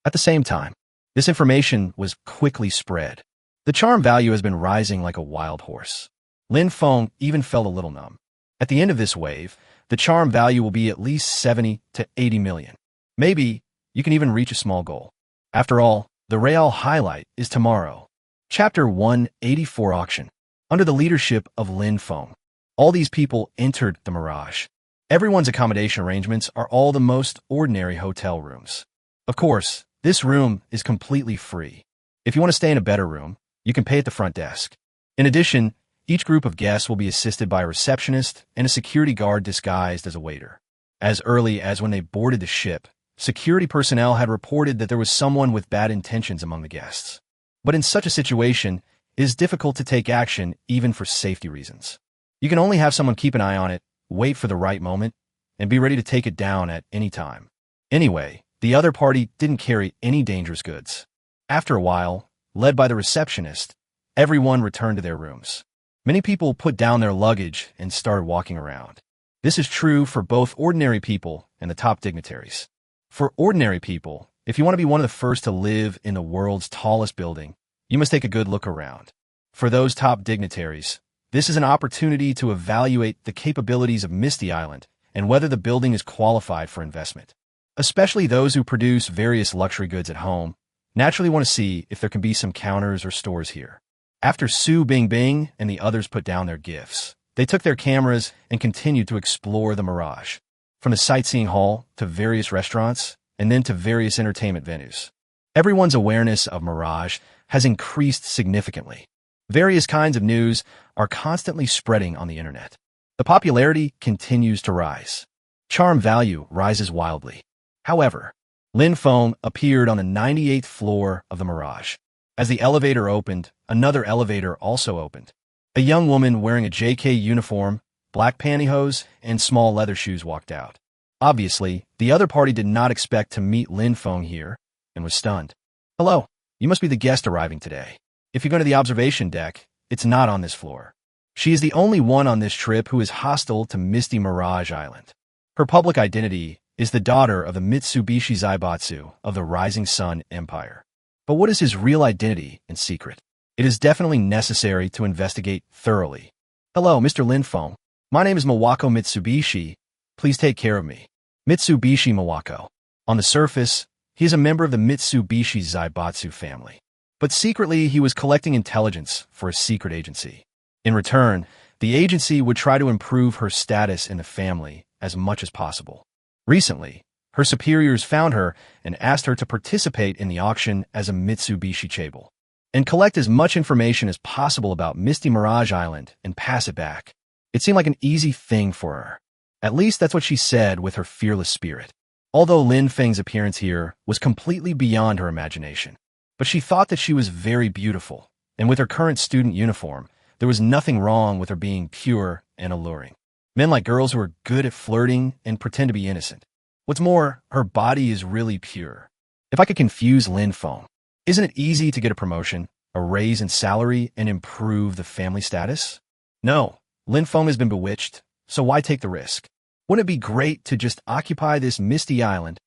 At the same time, this information was quickly spread. The charm value has been rising like a wild horse. Lin Feng even felt a little numb. At the end of this wave, the charm value will be at least 70 to 80 million. Maybe you can even reach a small goal. After all, the real highlight is tomorrow. Chapter 184 Auction. Under the leadership of Lin Feng, all these people entered the mirage. Everyone's accommodation arrangements are all the most ordinary hotel rooms. Of course, this room is completely free. If you want to stay in a better room, you can pay at the front desk. In addition, each group of guests will be assisted by a receptionist and a security guard disguised as a waiter. As early as when they boarded the ship, security personnel had reported that there was someone with bad intentions among the guests. But in such a situation, it is difficult to take action even for safety reasons. You can only have someone keep an eye on it, wait for the right moment, and be ready to take it down at any time. Anyway, the other party didn't carry any dangerous goods. After a while, led by the receptionist, everyone returned to their rooms. Many people put down their luggage and started walking around. This is true for both ordinary people and the top dignitaries. For ordinary people, if you want to be one of the first to live in the world's tallest building, you must take a good look around. For those top dignitaries, this is an opportunity to evaluate the capabilities of Misty Island and whether the building is qualified for investment. Especially those who produce various luxury goods at home naturally want to see if there can be some counters or stores here. After Su Bingbing and the others put down their gifts, they took their cameras and continued to explore the mirage, from the sightseeing hall to various restaurants and then to various entertainment venues. Everyone's awareness of mirage has increased significantly. Various kinds of news are constantly spreading on the internet. The popularity continues to rise. Charm value rises wildly. However, Lin Feng appeared on the 98th floor of the mirage. As the elevator opened, another elevator also opened. A young woman wearing a JK uniform, black pantyhose, and small leather shoes walked out. Obviously, the other party did not expect to meet Lin Feng here and was stunned. "Hello, you must be the guest arriving today. If you go to the observation deck, it's not on this floor. She is the only one on this trip who is hostile to Misty Mirage Island. Her public identity is the daughter of the Mitsubishi Zaibatsu of the Rising Sun Empire. But what is his real identity and secret? It is definitely necessary to investigate thoroughly. Hello, Mr. Lin Feng. My name is Mawako Mitsubishi. Please take care of me. Mitsubishi Mawako. On the surface, he is a member of the Mitsubishi Zaibatsu family. But secretly, he was collecting intelligence for a secret agency. In return, the agency would try to improve her status in the family as much as possible. Recently, her superiors found her and asked her to participate in the auction as a Mitsubishi chaebol and collect as much information as possible about Misty Mirage Island and pass it back. It seemed like an easy thing for her. At least that's what she said with her fearless spirit. Although Lin Feng's appearance here was completely beyond her imagination. But she thought that she was very beautiful, and with her current student uniform, there was nothing wrong with her being pure and alluring. Men like girls who are good at flirting and pretend to be innocent. What's more, her body is really pure. If I could confuse Lin Feng, isn't it easy to get a promotion, a raise in salary, and improve the family status? No, Lin Feng has been bewitched, so why take the risk? Wouldn't it be great to just occupy this misty island?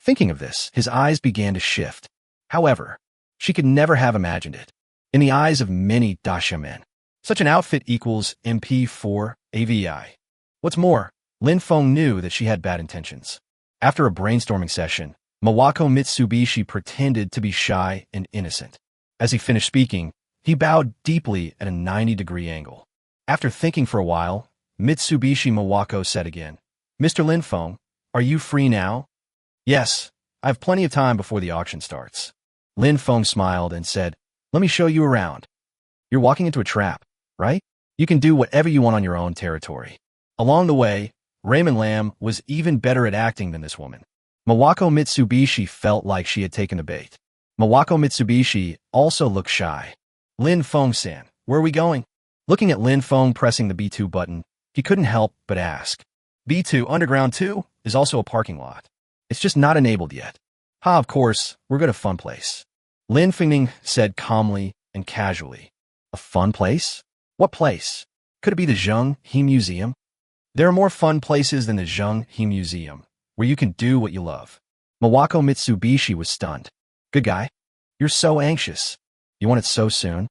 Thinking of this, his eyes began to shift. However, she could never have imagined it. In the eyes of many Daxia men, such an outfit equals MP4 AVI. What's more, Lin Feng knew that she had bad intentions. After a brainstorming session, Mawako Mitsubishi pretended to be shy and innocent. As he finished speaking, he bowed deeply at a 90-degree angle. After thinking for a while, Mitsubishi Mawako said again, "Mr. Lin Feng, are you free now?" "Yes, I have plenty of time before the auction starts." Lin Feng smiled and said, "Let me show you around. You're walking into a trap, right? You can do whatever you want on your own territory." Along the way, Raymond Lam was even better at acting than this woman. Mawako Mitsubishi felt like she had taken the bait. Mawako Mitsubishi also looked shy. "Lin Feng-san, where are we going?" Looking at Lin Feng pressing the B2 button, he couldn't help but ask. "B2 Underground 2 is also a parking lot. It's just not enabled yet." "Ha, of course, we're going to a fun place," Lin Feng said calmly and casually. "A fun place? What place? Could it be the Zheng He Museum?" "There are more fun places than the Zheng He Museum, where you can do what you love." Mawako Mitsubishi was stunned. "Good guy, you're so anxious. You want it so soon?"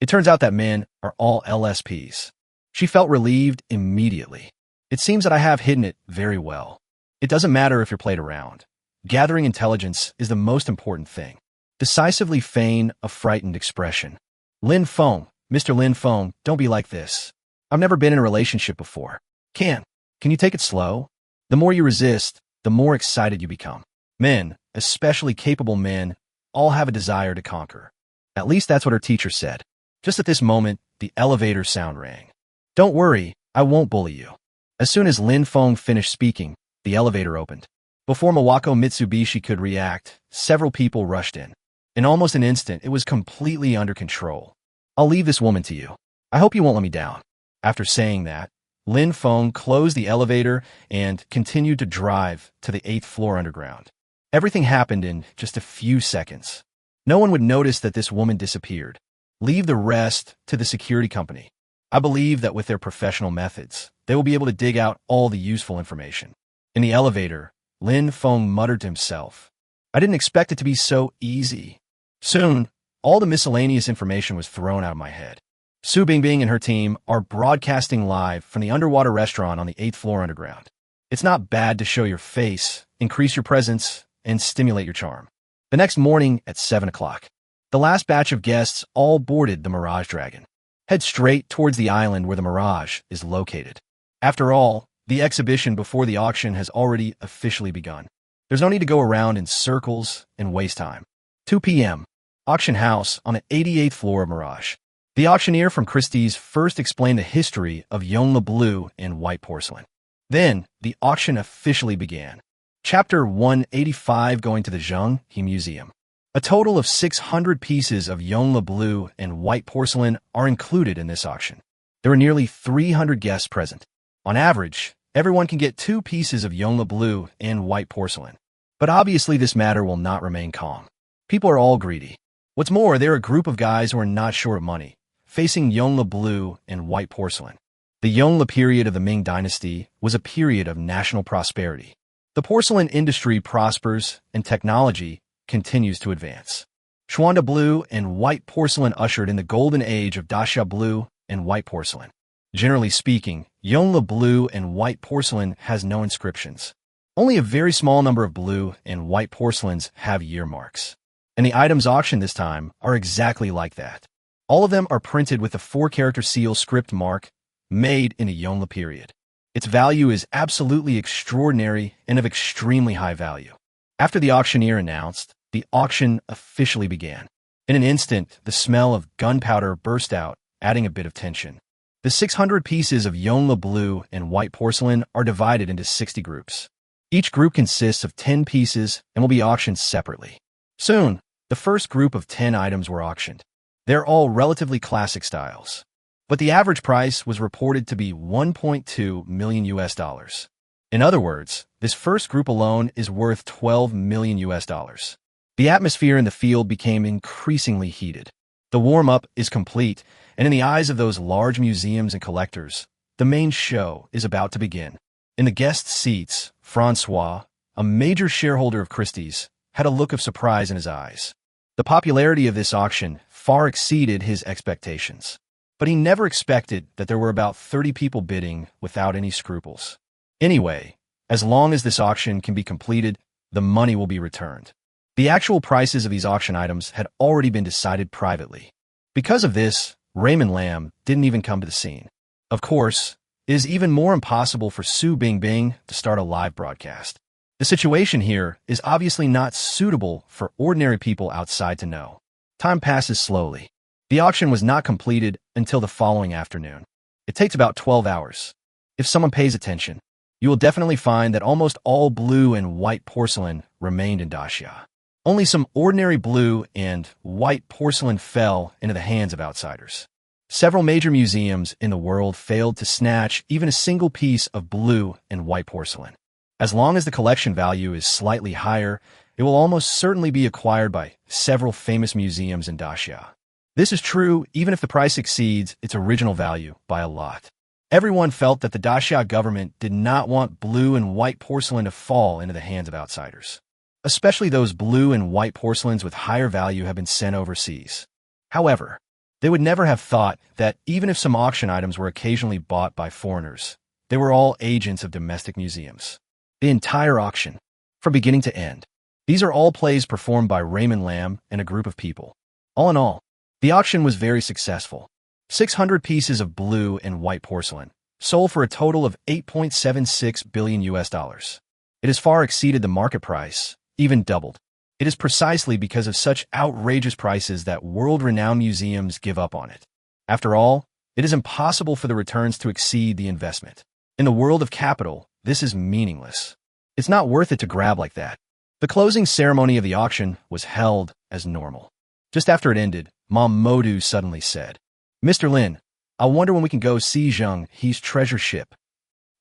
It turns out that men are all LSPs. She felt relieved immediately. "It seems that I have hidden it very well. It doesn't matter if you're played around. Gathering intelligence is the most important thing." Decisively feign a frightened expression. "Lin Feng, Mr. Lin Feng, don't be like this. I've never been in a relationship before. Can you take it slow?" The more you resist, the more excited you become. Men, especially capable men, all have a desire to conquer. At least that's what her teacher said. Just at this moment, the elevator sound rang. "Don't worry, I won't bully you." As soon as Lin Feng finished speaking, the elevator opened. Before Mawako Mitsubishi could react, several people rushed in. In almost an instant, it was completely under control. "I'll leave this woman to you. I hope you won't let me down." After saying that, Lin Feng closed the elevator and continued to drive to the 8th floor underground. Everything happened in just a few seconds. No one would notice that this woman disappeared. Leave the rest to the security company. I believe that with their professional methods, they will be able to dig out all the useful information. In the elevator, Lin Feng muttered to himself, "I didn't expect it to be so easy." Soon, all the miscellaneous information was thrown out of my head. Su Bingbing and her team are broadcasting live from the underwater restaurant on the 8th floor underground. It's not bad to show your face, increase your presence, and stimulate your charm. The next morning at 7 o'clock, the last batch of guests all boarded the Mirage Dragon. Head straight towards the island where the Mirage is located. After all, the exhibition before the auction has already officially begun. There's no need to go around in circles and waste time. 2 p.m. Auction house on the 88th floor of Mirage. The auctioneer from Christie's first explained the history of Yongle blue and white porcelain. Then, the auction officially began. Chapter 185 going to the Zheng He Museum. A total of 600 pieces of Yongle blue and white porcelain are included in this auction. There are nearly 300 guests present. On average, everyone can get 2 pieces of Yongle blue and white porcelain. But obviously this matter will not remain calm. People are all greedy. What's more, they're a group of guys who are not short of money, facing Yongle blue and white porcelain. The Yongle period of the Ming Dynasty was a period of national prosperity. The porcelain industry prospers and technology continues to advance. Xuanda blue and white porcelain ushered in the golden age of Daxia blue and white porcelain. Generally speaking, Yongle blue and white porcelain has no inscriptions. Only a very small number of blue and white porcelains have year marks. And the items auctioned this time are exactly like that. All of them are printed with the 4-character seal script mark, made in the Yongle period. Its value is absolutely extraordinary and of extremely high value. After the auctioneer announced, the auction officially began. In an instant, the smell of gunpowder burst out, adding a bit of tension. The 600 pieces of Yongle blue and white porcelain are divided into 60 groups. Each group consists of 10 pieces and will be auctioned separately. Soon, the first group of 10 items were auctioned. They're all relatively classic styles, but the average price was reported to be 1.2 million US dollars. In other words, this first group alone is worth 12 million US dollars. The atmosphere in the field became increasingly heated. The warm-up is complete, and in the eyes of those large museums and collectors, the main show is about to begin. In the guest seats, Francois, a major shareholder of Christie's, had a look of surprise in his eyes. The popularity of this auction far exceeded his expectations, but he never expected that there were about 30 people bidding without any scruples. Anyway, as long as this auction can be completed, the money will be returned. The actual prices of these auction items had already been decided privately. Because of this, Raymond Lam didn't even come to the scene. Of course, it is even more impossible for Su Bingbing to start a live broadcast. The situation here is obviously not suitable for ordinary people outside to know. Time passes slowly. The auction was not completed until the following afternoon. It takes about 12 hours. If someone pays attention, you will definitely find that almost all blue and white porcelain remained in Daxia. Only some ordinary blue and white porcelain fell into the hands of outsiders. Several major museums in the world failed to snatch even a single piece of blue and white porcelain. As long as the collection value is slightly higher, it will almost certainly be acquired by several famous museums in Daxia. This is true even if the price exceeds its original value by a lot. Everyone felt that the Daxia government did not want blue and white porcelain to fall into the hands of outsiders. Especially those blue and white porcelains with higher value have been sent overseas. However, they would never have thought that even if some auction items were occasionally bought by foreigners, they were all agents of domestic museums. The entire auction, from beginning to end. These are all plays performed by Raymond Lam and a group of people. All in all, the auction was very successful. 600 pieces of blue and white porcelain sold for a total of 8.76 billion US dollars. It has far exceeded the market price, even doubled. It is precisely because of such outrageous prices that world-renowned museums give up on it. After all, it is impossible for the returns to exceed the investment. In the world of capital, this is meaningless. It's not worth it to grab like that. The closing ceremony of the auction was held as normal. Just after it ended, Mom Modu suddenly said, "Mr. Lin, I wonder when we can go see Zheng He's treasure ship."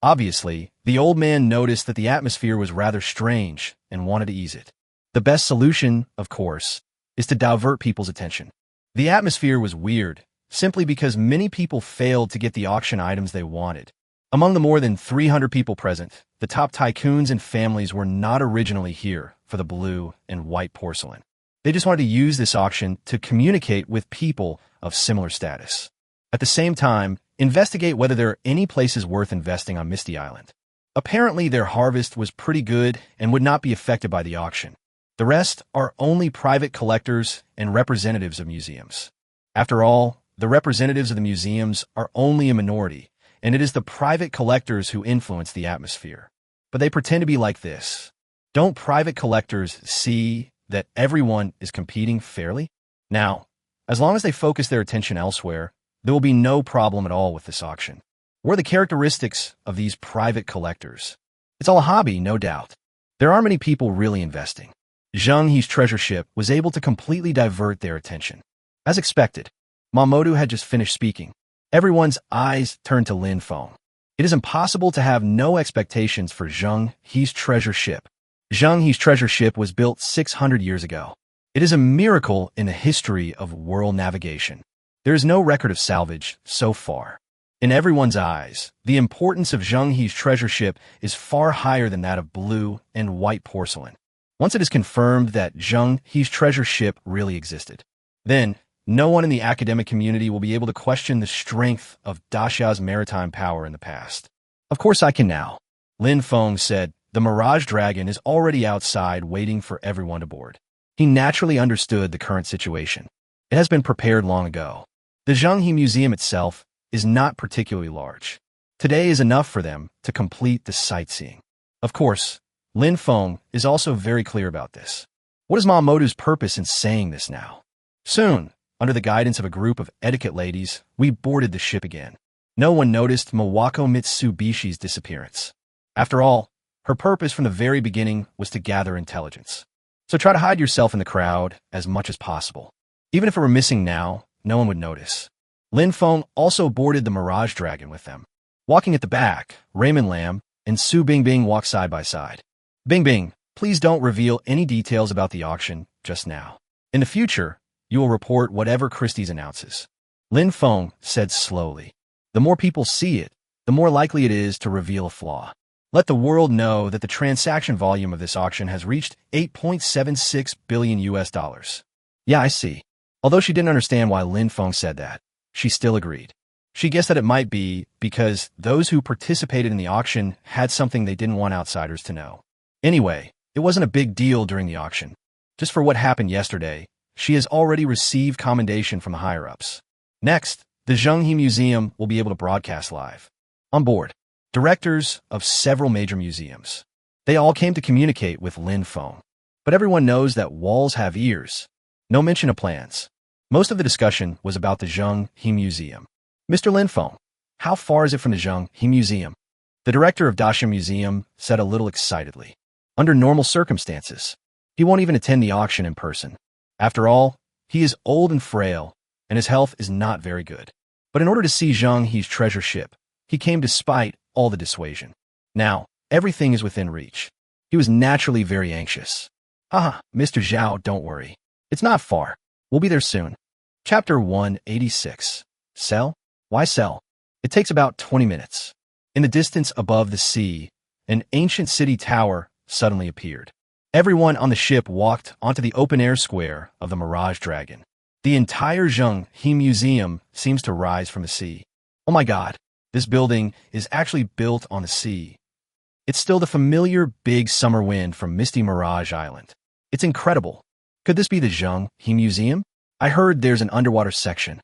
Obviously, the old man noticed that the atmosphere was rather strange and wanted to ease it. The best solution, of course, is to divert people's attention. The atmosphere was weird, simply because many people failed to get the auction items they wanted. Among the more than 300 people present, the top tycoons and families were not originally here for the blue and white porcelain. They just wanted to use this auction to communicate with people of similar status. At the same time, investigate whether there are any places worth investing on Misty Island. Apparently, their harvest was pretty good and would not be affected by the auction. The rest are only private collectors and representatives of museums. After all, the representatives of the museums are only a minority, and it is the private collectors who influence the atmosphere. But they pretend to be like this. Don't private collectors see that everyone is competing fairly? Now, as long as they focus their attention elsewhere, there will be no problem at all with this auction. What are the characteristics of these private collectors? It's all a hobby, no doubt. There aren't many people really investing. Zheng He's treasure ship was able to completely divert their attention. As expected, Mamodu had just finished speaking. Everyone's eyes turned to Lin Feng. It is impossible to have no expectations for Zheng He's treasure ship. Zheng He's treasure ship was built 600 years ago. It is a miracle in the history of world navigation. There is no record of salvage so far. In everyone's eyes, the importance of Zheng He's treasure ship is far higher than that of blue and white porcelain. Once it is confirmed that Zheng He's treasure ship really existed, then no one in the academic community will be able to question the strength of Daxia's maritime power in the past. Of course I can now. Lin Feng said, the Mirage Dragon is already outside waiting for everyone to board. He naturally understood the current situation. It has been prepared long ago. The Zheng He Museum itself is not particularly large. Today is enough for them to complete the sightseeing. Of course, Lin Feng is also very clear about this. What is Mamodu's purpose in saying this now? Soon, under the guidance of a group of etiquette ladies, we boarded the ship again. No one noticed Mawako Mitsubishi's disappearance. After all, Her purpose from the very beginning was to gather intelligence. So try to hide yourself in the crowd as much as possible. Even if it were missing now, no one would notice. Feng also boarded the Mirage Dragon with them. Walking at the back, Raymond Lam and Su Bingbing walked side by side. Bingbing, please don't reveal any details about the auction just now. In the future, you will report whatever Christie's announces. Feng said slowly. The more people see it, the more likely it is to reveal a flaw. Let the world know that the transaction volume of this auction has reached $8.76 billion US. Yeah, I see. Although she didn't understand why Feng said that, she still agreed. She guessed that it might be because those who participated in the auction had something they didn't want outsiders to know. Anyway, it wasn't a big deal during the auction. Just for what happened yesterday, she has already received commendation from the higher-ups. Next, the Zhenghe Museum will be able to broadcast live. On board, directors of several major museums. They all came to communicate with Feng. But everyone knows that walls have ears. No mention of plans. Most of the discussion was about the Zhenghe Museum. Mr. Feng, how far is it from the Zhenghe Museum? The director of Daxia Museum said a little excitedly. Under normal circumstances, he won't even attend the auction in person. After all, he is old and frail, and his health is not very good. But in order to see Zhenghe's treasure ship, he came despite all the dissuasion. Now, everything is within reach. He was naturally very anxious. Haha, Mr. Zhao, don't worry. It's not far. We'll be there soon. Chapter 186. Sell? Why sell? It takes about 20 minutes. In the distance above the sea, an ancient city tower suddenly appeared. Everyone on the ship walked onto the open-air square of the Mirage Dragon. The entire Zhenghe Museum seems to rise from the sea. Oh my god, this building is actually built on the sea. It's still the familiar big summer wind from Misty Mirage Island. It's incredible. Could this be the Zhenghe Museum? I heard there's an underwater section.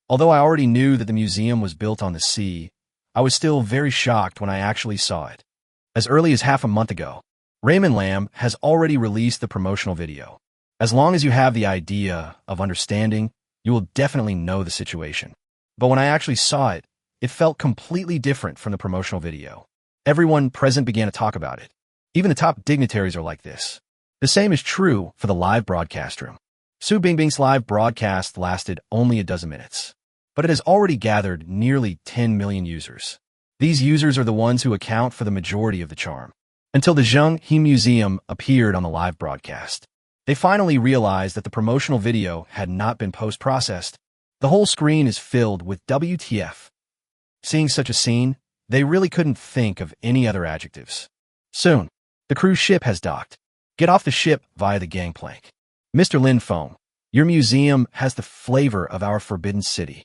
Although I already knew that the museum was built on the sea, I was still very shocked when I actually saw it. As early as half a month ago, Raymond Lam has already released the promotional video. As long as you have the idea of understanding, you will definitely know the situation. But when I actually saw it, it felt completely different from the promotional video. Everyone present began to talk about it. Even the top dignitaries are like this. The same is true for the live broadcast room. Su Bingbing's live broadcast lasted only a dozen minutes, but it has already gathered nearly 10 million users. These users are the ones who account for the majority of the charm. Until the Zhenghe Museum appeared on the live broadcast, they finally realized that the promotional video had not been post-processed. The whole screen is filled with WTF. Seeing such a scene, they really couldn't think of any other adjectives. Soon, the cruise ship has docked. Get off the ship via the gangplank. Mr. Feng, your museum has the flavor of our forbidden city.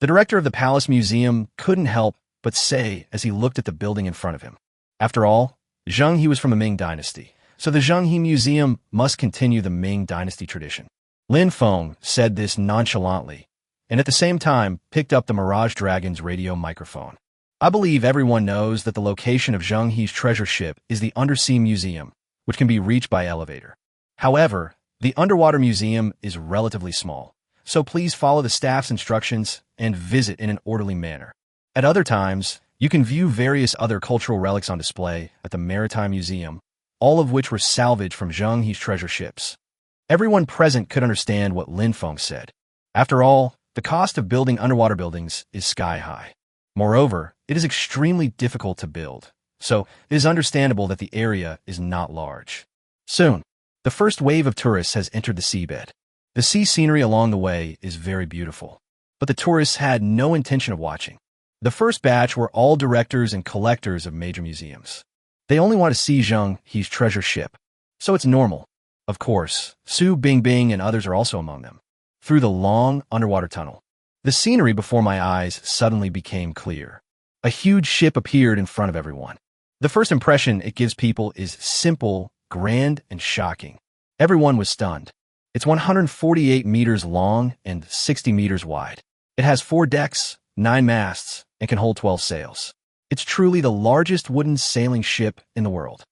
The director of the Palace Museum couldn't help but say as he looked at the building in front of him. After all, Zhenghe was from the Ming Dynasty, so the Zhenghe Museum must continue the Ming Dynasty tradition. Feng said this nonchalantly, and at the same time picked up the Mirage Dragon's radio microphone. I believe everyone knows that the location of Zhenghe's treasure ship is the Undersea Museum, which can be reached by elevator. However, the underwater museum is relatively small, so please follow the staff's instructions and visit in an orderly manner. At other times, you can view various other cultural relics on display at the Maritime Museum, all of which were salvaged from Zhenghe's treasure ships. Everyone present could understand what Feng said. After all, the cost of building underwater buildings is sky high. Moreover, it is extremely difficult to build, so it is understandable that the area is not large. Soon, the first wave of tourists has entered the seabed. The sea scenery along the way is very beautiful, but the tourists had no intention of watching. The first batch were all directors and collectors of major museums. They only want to see Zhenghe's treasure ship, so it's normal. Of course, Su Bingbing and others are also among them. Through the long underwater tunnel, the scenery before my eyes suddenly became clear. A huge ship appeared in front of everyone. The first impression it gives people is simple, grand, and shocking. Everyone was stunned. It's 148 meters long and 60 meters wide. It has 4 decks, 9 masts, and can hold 12 sails. It's truly the largest wooden sailing ship in the world.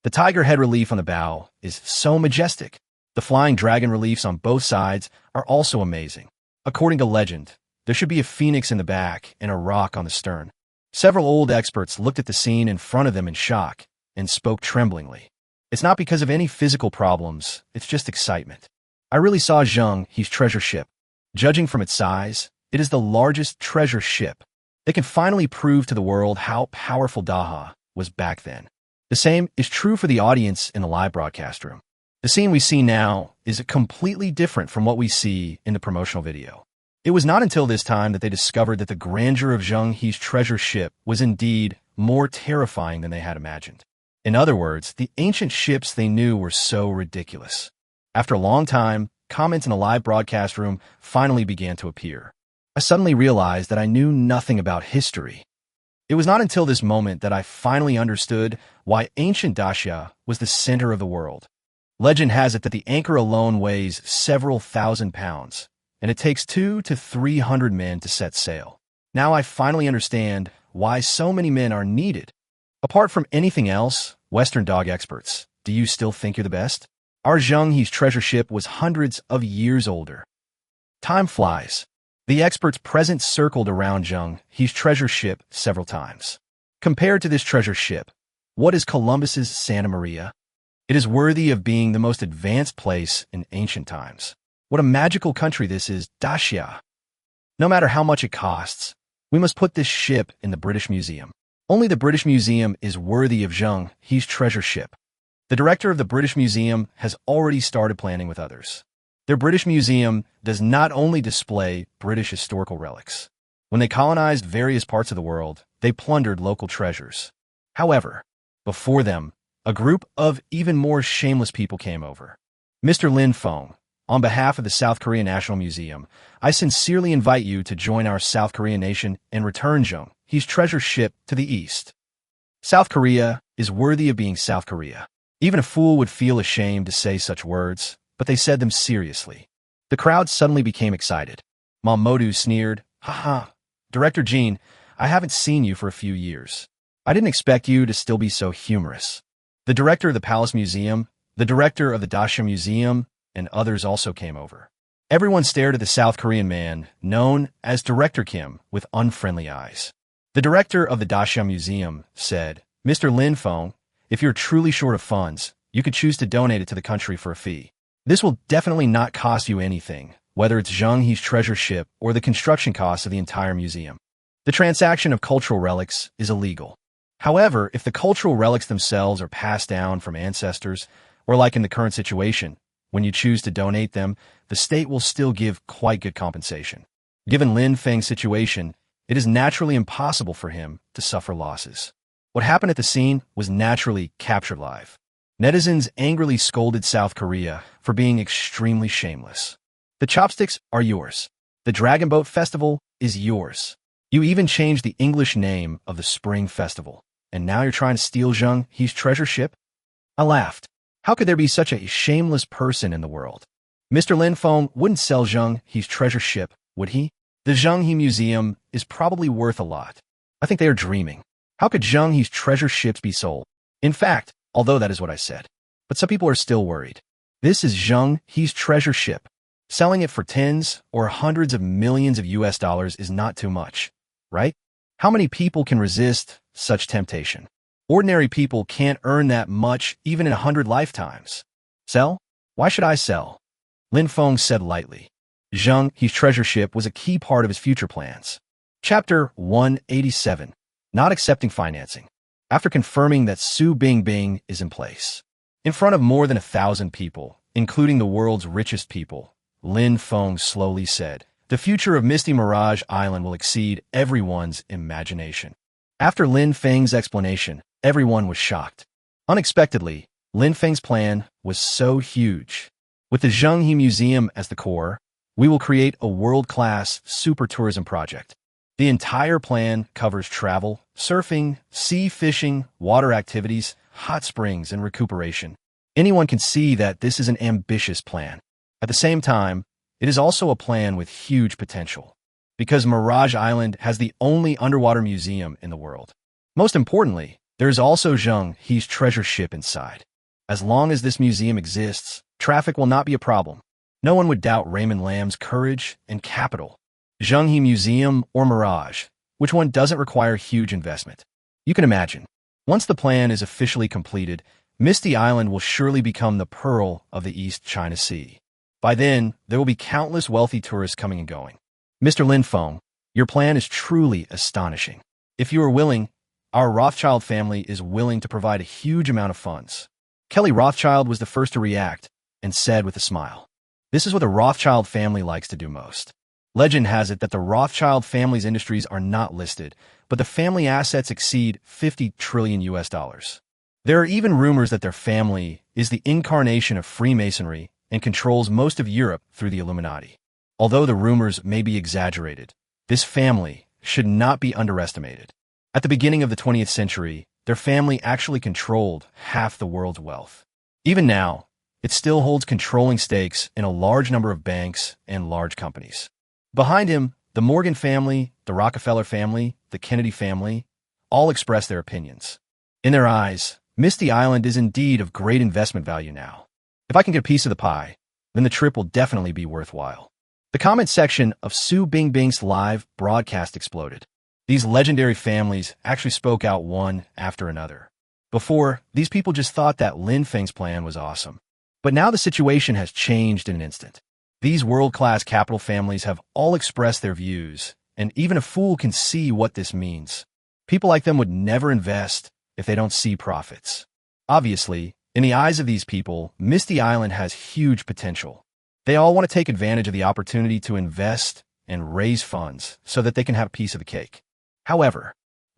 The tiger head relief on the bow is so majestic. The flying dragon reliefs on both sides are also amazing. According to legend, there should be a phoenix in the back and a rock on the stern. Several old experts looked at the scene in front of them in shock and spoke tremblingly. It's not because of any physical problems, it's just excitement. I really saw Zheng He's treasure ship. Judging from its size, it is the largest treasure ship. They can finally prove to the world how powerful Daha was back then. The same is true for the audience in the live broadcast room. The scene we see now is completely different from what we see in the promotional video. It was not until this time that they discovered that the grandeur of Zheng He's treasure ship was indeed more terrifying than they had imagined. In other words, the ancient ships they knew were so ridiculous. After a long time, comments in the live broadcast room finally began to appear. I suddenly realized that I knew nothing about history. It was not until this moment that I finally understood why ancient Dacia was the center of the world. Legend has it that the anchor alone weighs several thousand pounds, and it takes 200 to 300 men to set sail. Now I finally understand why so many men are needed. Apart from anything else, Western dog experts, do you still think you're the best? Our Zheng He's treasure ship was hundreds of years older. Time flies. The experts present circled around Zheng He's treasure ship several times. Compared to this treasure ship, what is Columbus's Santa Maria? It is worthy of being the most advanced place in ancient times. What a magical country this is, Dacia. No matter how much it costs, we must put this ship in the British Museum. Only the British Museum is worthy of Zheng He's treasure ship. The director of the British Museum has already started planning with others. Their British Museum does not only display British historical relics. When they colonized various parts of the world, they plundered local treasures. However, before them, a group of even more shameless people came over. Mr. Feng, on behalf of the South Korea National Museum, I sincerely invite you to join our South Korean nation and return Zheng He's treasure ship to the East. South Korea is worthy of being South Korea. Even a fool would feel ashamed to say such words, but they said them seriously. The crowd suddenly became excited. Mom Modu sneered, "Haha, Director Jean, I haven't seen you for a few years. I didn't expect you to still be so humorous." The director of the Palace Museum, the director of the Dacia Museum, and others also came over. Everyone stared at the South Korean man, known as Director Kim, with unfriendly eyes. The director of the Dacia Museum said, "Mr. Feng, if you're truly short of funds, you could choose to donate it to the country for a fee. This will definitely not cost you anything, whether it's Zheng He's treasure ship or the construction costs of the entire museum. The transaction of cultural relics is illegal. However, if the cultural relics themselves are passed down from ancestors, or like in the current situation, when you choose to donate them, the state will still give quite good compensation. Given Feng's situation, it is naturally impossible for him to suffer losses." What happened at the scene was naturally captured live. Netizens angrily scolded South Korea for being extremely shameless. The chopsticks are yours. The Dragon Boat Festival is yours. You even changed the English name of the Spring Festival. And now you're trying to steal Zheng He's treasure ship? I laughed. How could there be such a shameless person in the world? Mr. Feng wouldn't sell Zheng He's treasure ship, would he? The Zheng He Museum is probably worth a lot. I think they are dreaming. How could Zheng He's treasure ships be sold? In fact, although that is what I said. But some people are still worried. This is Zheng He's treasure ship. Selling it for tens or hundreds of millions of US dollars is not too much, right? How many people can resist such temptation? Ordinary people can't earn that much even in 100 lifetimes. Sell? Why should I sell? Feng said lightly. Zheng He's treasure ship was a key part of his future plans. Chapter 187. Not accepting financing. After confirming that Su Bingbing is in place. In front of more than 1,000 people, including the world's richest people, Feng slowly said, "The future of Misty Mirage Island will exceed everyone's imagination." After Feng's explanation, everyone was shocked. Unexpectedly, Feng's plan was so huge. With the Zheng He Museum as the core, we will create a world-class super tourism project. The entire plan covers travel, surfing, sea fishing, water activities, hot springs, and recuperation. Anyone can see that this is an ambitious plan. At the same time, it is also a plan with huge potential, because Mirage Island has the only underwater museum in the world. Most importantly, there is also Zheng He's treasure ship inside. As long as this museum exists, traffic will not be a problem. No one would doubt Raymond Lamb's courage and capital. Zheng He Museum or Mirage, which one doesn't require huge investment? You can imagine. Once the plan is officially completed, Misty Island will surely become the pearl of the East China Sea. By then, there will be countless wealthy tourists coming and going. Mr. Lin Feng, your plan is truly astonishing. If you are willing, our Rothschild family is willing to provide a huge amount of funds. Kelly Rothschild was the first to react and said with a smile, "This is what the Rothschild family likes to do most." Legend has it that the Rothschild family's industries are not listed, but the family assets exceed 50 trillion US dollars. There are even rumors that their family is the incarnation of Freemasonry and controls most of Europe through the Illuminati. Although the rumors may be exaggerated, this family should not be underestimated. At the beginning of the 20th century, their family actually controlled half the world's wealth. Even now, it still holds controlling stakes in a large number of banks and large companies. Behind him, the Morgan family, the Rockefeller family, the Kennedy family, all express their opinions. In their eyes, Misty Island is indeed of great investment value now. If I can get a piece of the pie, then the trip will definitely be worthwhile. The comment section of Su Bingbing's live broadcast exploded. These legendary families actually spoke out one after another. Before, these people just thought that Lin Feng's plan was awesome. But now the situation has changed in an instant. These world-class capital families have all expressed their views, and even a fool can see what this means. People like them would never invest if they don't see profits. Obviously, in the eyes of these people, Misty Island has huge potential. They all want to take advantage of the opportunity to invest and raise funds so that they can have a piece of the cake. However,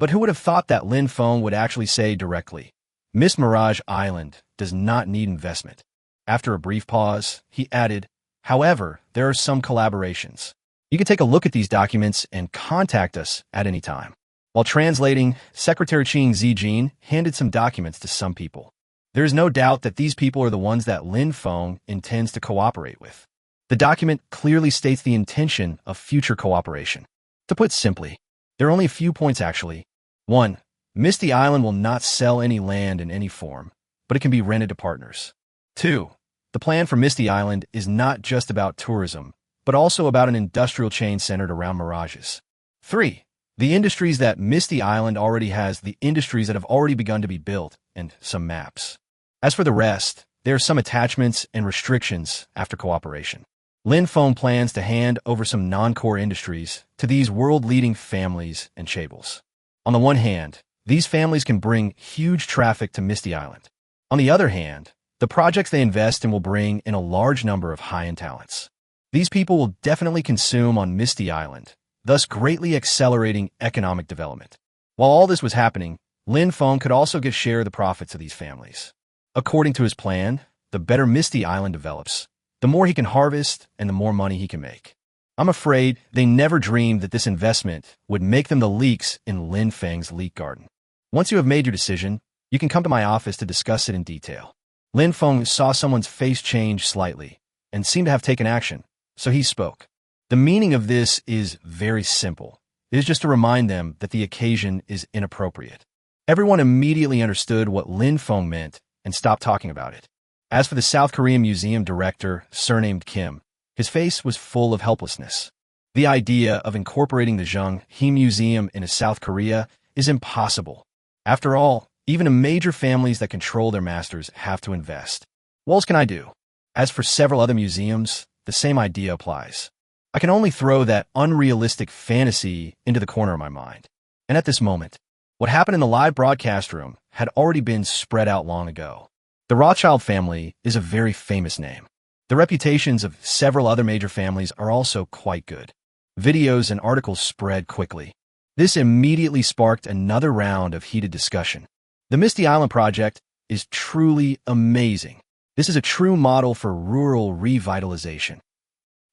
who would have thought that Lin Feng would actually say directly, "Miss Mirage Island does not need investment." After a brief pause, he added, "However, there are some collaborations. You can take a look at these documents and contact us at any time." While translating, Secretary Qing Zijin handed some documents to some people. There is no doubt that these people are the ones that Lin Feng intends to cooperate with. The document clearly states the intention of future cooperation. To put simply, there are only a few points actually. 1. Misty Island will not sell any land in any form, but it can be rented to partners. 2. The plan for Misty Island is not just about tourism, but also about an industrial chain centered around mirages. 3. The industries that Misty Island already has, the industries that have already begun to be built, and some maps. As for the rest, there are some attachments and restrictions after cooperation. Lin Feng plans to hand over some non-core industries to these world-leading families and chaebols. On the one hand, these families can bring huge traffic to Misty Island. On the other hand, the projects they invest in will bring in a large number of high-end talents. These people will definitely consume on Misty Island, thus greatly accelerating economic development. While all this was happening, Lin Feng could also get share of the profits of these families. According to his plan, the better Misty Island develops, the more he can harvest and the more money he can make. I'm afraid they never dreamed that this investment would make them the leeks in Lin Feng's leek garden. Once you have made your decision, you can come to my office to discuss it in detail. Lin Feng saw someone's face change slightly and seemed to have taken action, so he spoke. The meaning of this is very simple. It is just to remind them that the occasion is inappropriate. Everyone immediately understood what Lin Feng meant and stopped talking about it. As for the South Korean museum director, surnamed Kim, his face was full of helplessness. The idea of incorporating the Zheng-he Museum into South Korea is impossible. After all, even major families that control their masters have to invest. What else can I do? As for several other museums, the same idea applies. I can only throw that unrealistic fantasy into the corner of my mind. And at this moment, what happened in the live broadcast room had already been spread out long ago. The Rothschild family is a very famous name. The reputations of several other major families are also quite good. Videos and articles spread quickly. This immediately sparked another round of heated discussion. The Misty Island project is truly amazing. This is a true model for rural revitalization.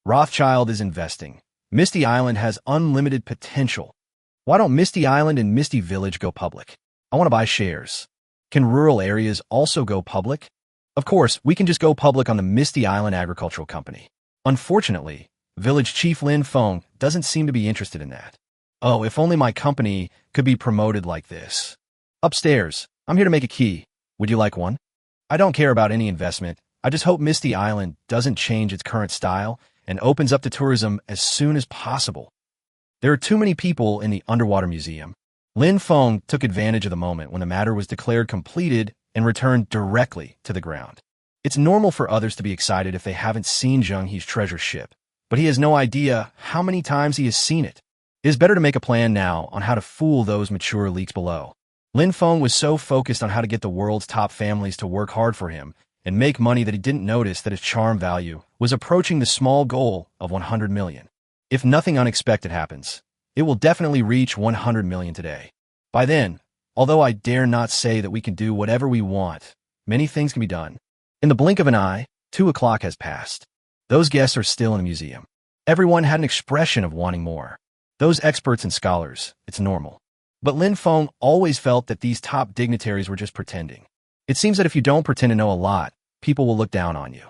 Rothschild is investing. Misty Island has unlimited potential. Why don't Misty Island and Misty Village go public? I want to buy shares. Can rural areas also go public? Of course, we can just go public on the Misty Island Agricultural Company. Unfortunately, Village Chief Lin Feng doesn't seem to be interested in that. Oh, if only my company could be promoted like this. Upstairs, I'm here to make a key. Would you like one? I don't care about any investment. I just hope Misty Island doesn't change its current style and opens up to tourism as soon as possible. There are too many people in the underwater museum. Lin Feng took advantage of the moment when the matter was declared completed and returned directly to the ground. It's normal for others to be excited if they haven't seen Zheng He's treasure ship, but he has no idea how many times he has seen it. It is better to make a plan now on how to fool those mature leaks below. Lin Feng was so focused on how to get the world's top families to work hard for him and make money that he didn't notice that his charm value was approaching the small goal of 100 million. If nothing unexpected happens, it will definitely reach 100 million today. By then, although I dare not say that we can do whatever we want, many things can be done. In the blink of an eye, 2 o'clock has passed. Those guests are still in the museum. Everyone had an expression of wanting more. Those experts and scholars, it's normal. But Lin Feng always felt that these top dignitaries were just pretending. It seems that if you don't pretend to know a lot, people will look down on you.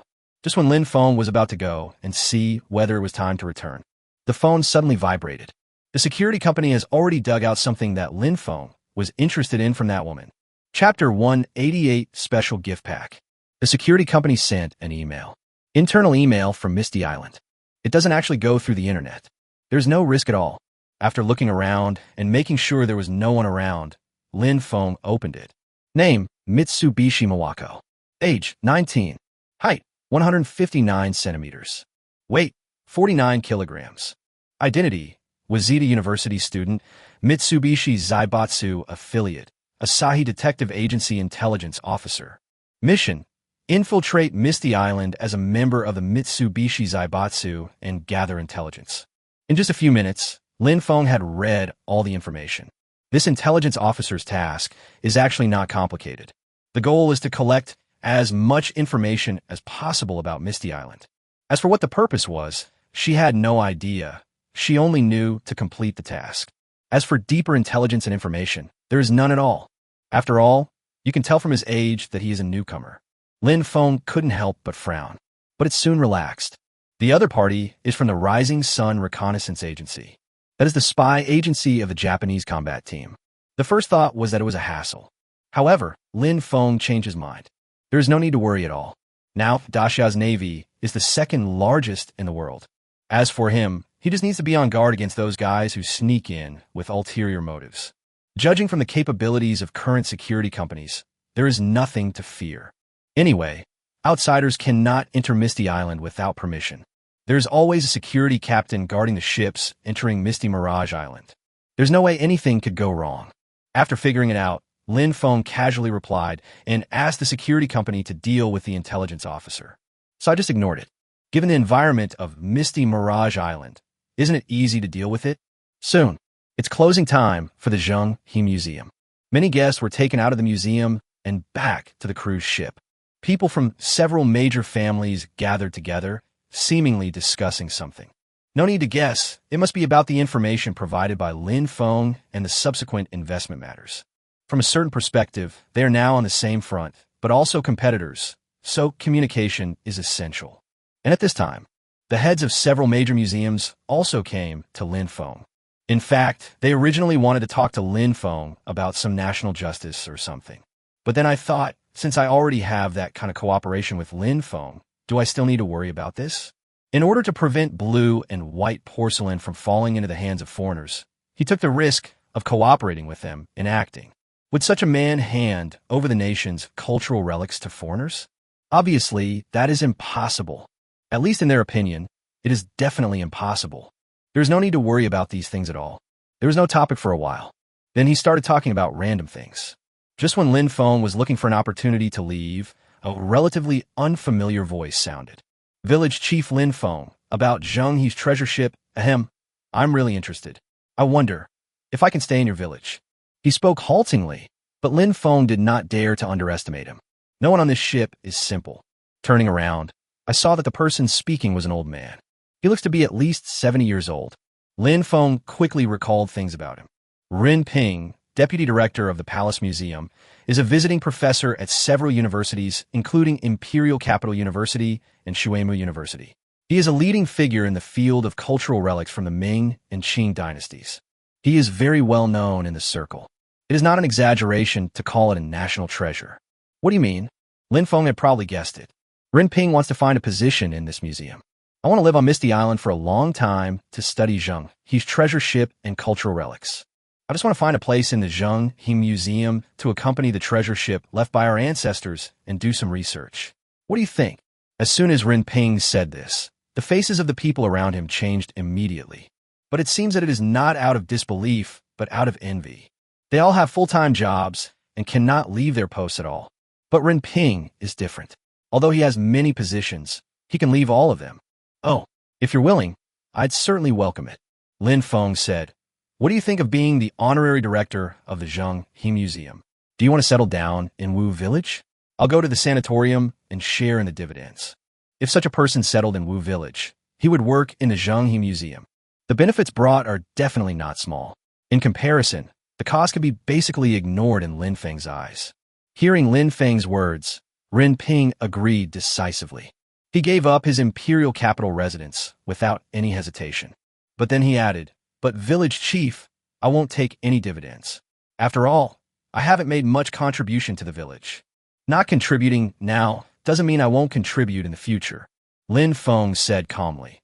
Just when Lin Feng was about to go and see whether it was time to return, the phone suddenly vibrated. The security company has already dug out something that Lin Feng was interested in from that woman. Chapter 188 Special Gift Pack. The security company sent an email. Internal email from Misty Island. It doesn't actually go through the internet. There's no risk at all. After looking around and making sure there was no one around, Lin Feng opened it. Name, Mitsubishi Mawako. Age, 19. Height, 159 centimeters. Weight, 49 kilograms. Identity, Waseda University student, Mitsubishi Zaibatsu affiliate, Asahi Detective Agency intelligence officer. Mission, infiltrate Misty Island as a member of the Mitsubishi Zaibatsu and gather intelligence. In just a few minutes, Lin Feng had read all the information. This intelligence officer's task is actually not complicated. The goal is to collect as much information as possible about Misty Island. As for what the purpose was, she had no idea. She only knew to complete the task. As for deeper intelligence and information, there is none at all. After all, you can tell from his age that he is a newcomer. Lin Feng couldn't help but frown, but it soon relaxed. The other party is from the Rising Sun Reconnaissance Agency. That is the spy agency of the Japanese combat team. The first thought was that it was a hassle. However, Lin Feng changed his mind. There is no need to worry at all. Now, Daxia's navy is the second largest in the world. As for him, he just needs to be on guard against those guys who sneak in with ulterior motives. Judging from the capabilities of current security companies, there is nothing to fear. Anyway, outsiders cannot enter Misty Island without permission. There is always a security captain guarding the ships entering Misty Mirage Island. There's no way anything could go wrong. After figuring it out, Lin Feng casually replied and asked the security company to deal with the intelligence officer. So I just ignored it. Given the environment of Misty Mirage Island, isn't it easy to deal with it? Soon, it's closing time for the Zheng He Museum. Many guests were taken out of the museum and back to the cruise ship. People from several major families gathered together, seemingly discussing something. No need to guess, it must be about the information provided by Lin Feng and the subsequent investment matters. From a certain perspective, they are now on the same front, but also competitors, so communication is essential. And at this time, the heads of several major museums also came to Lin Feng. In fact, they originally wanted to talk to Lin Feng about some national justice or something. But then I thought, since I already have that kind of cooperation with Lin Feng, do I still need to worry about this? In order to prevent blue and white porcelain from falling into the hands of foreigners, he took the risk of cooperating with them in acting. Would such a man hand over the nation's cultural relics to foreigners? Obviously, that is impossible. At least in their opinion, it is definitely impossible. There is no need to worry about these things at all. There was no topic for a while. Then he started talking about random things. Just when Lin Feng was looking for an opportunity to leave, a relatively unfamiliar voice sounded. Village Chief Lin Feng, about Zheng He's treasure ship, ahem. I'm really interested. I wonder if I can stay in your village. He spoke haltingly, but Lin Feng did not dare to underestimate him. No one on this ship is simple. Turning around, I saw that the person speaking was an old man. He looks to be at least 70 years old. Lin Feng quickly recalled things about him. Rin Ping, deputy director of the Palace Museum, is a visiting professor at several universities, including Imperial Capital University and Shuemu University. He is a leading figure in the field of cultural relics from the Ming and Qing dynasties. He is very well known in the circle. It is not an exaggeration to call it a national treasure. What do you mean? Lin Feng had probably guessed it. Rin Ping wants to find a position in this museum. I want to live on Misty Island for a long time to study Zheng He's treasure ship and cultural relics. I just want to find a place in the Zheng He Museum to accompany the treasure ship left by our ancestors and do some research. What do you think? As soon as Ren Ping said this, the faces of the people around him changed immediately. But it seems that it is not out of disbelief, but out of envy. They all have full-time jobs and cannot leave their posts at all. But Ren Ping is different. Although he has many positions, he can leave all of them. Oh, if you're willing, I'd certainly welcome it. Lin Feng said, what do you think of being the honorary director of the Zheng He Museum? Do you want to settle down in Wu Village? I'll go to the sanatorium and share in the dividends. If such a person settled in Wu Village, he would work in the Zheng He Museum. The benefits brought are definitely not small. In comparison, the cost could be basically ignored in Lin Feng's eyes. Hearing Lin Feng's words, Ren Ping agreed decisively. He gave up his imperial capital residence without any hesitation. But then he added, but village chief, I won't take any dividends. After all, I haven't made much contribution to the village. Not contributing now doesn't mean I won't contribute in the future. Lin Feng said calmly.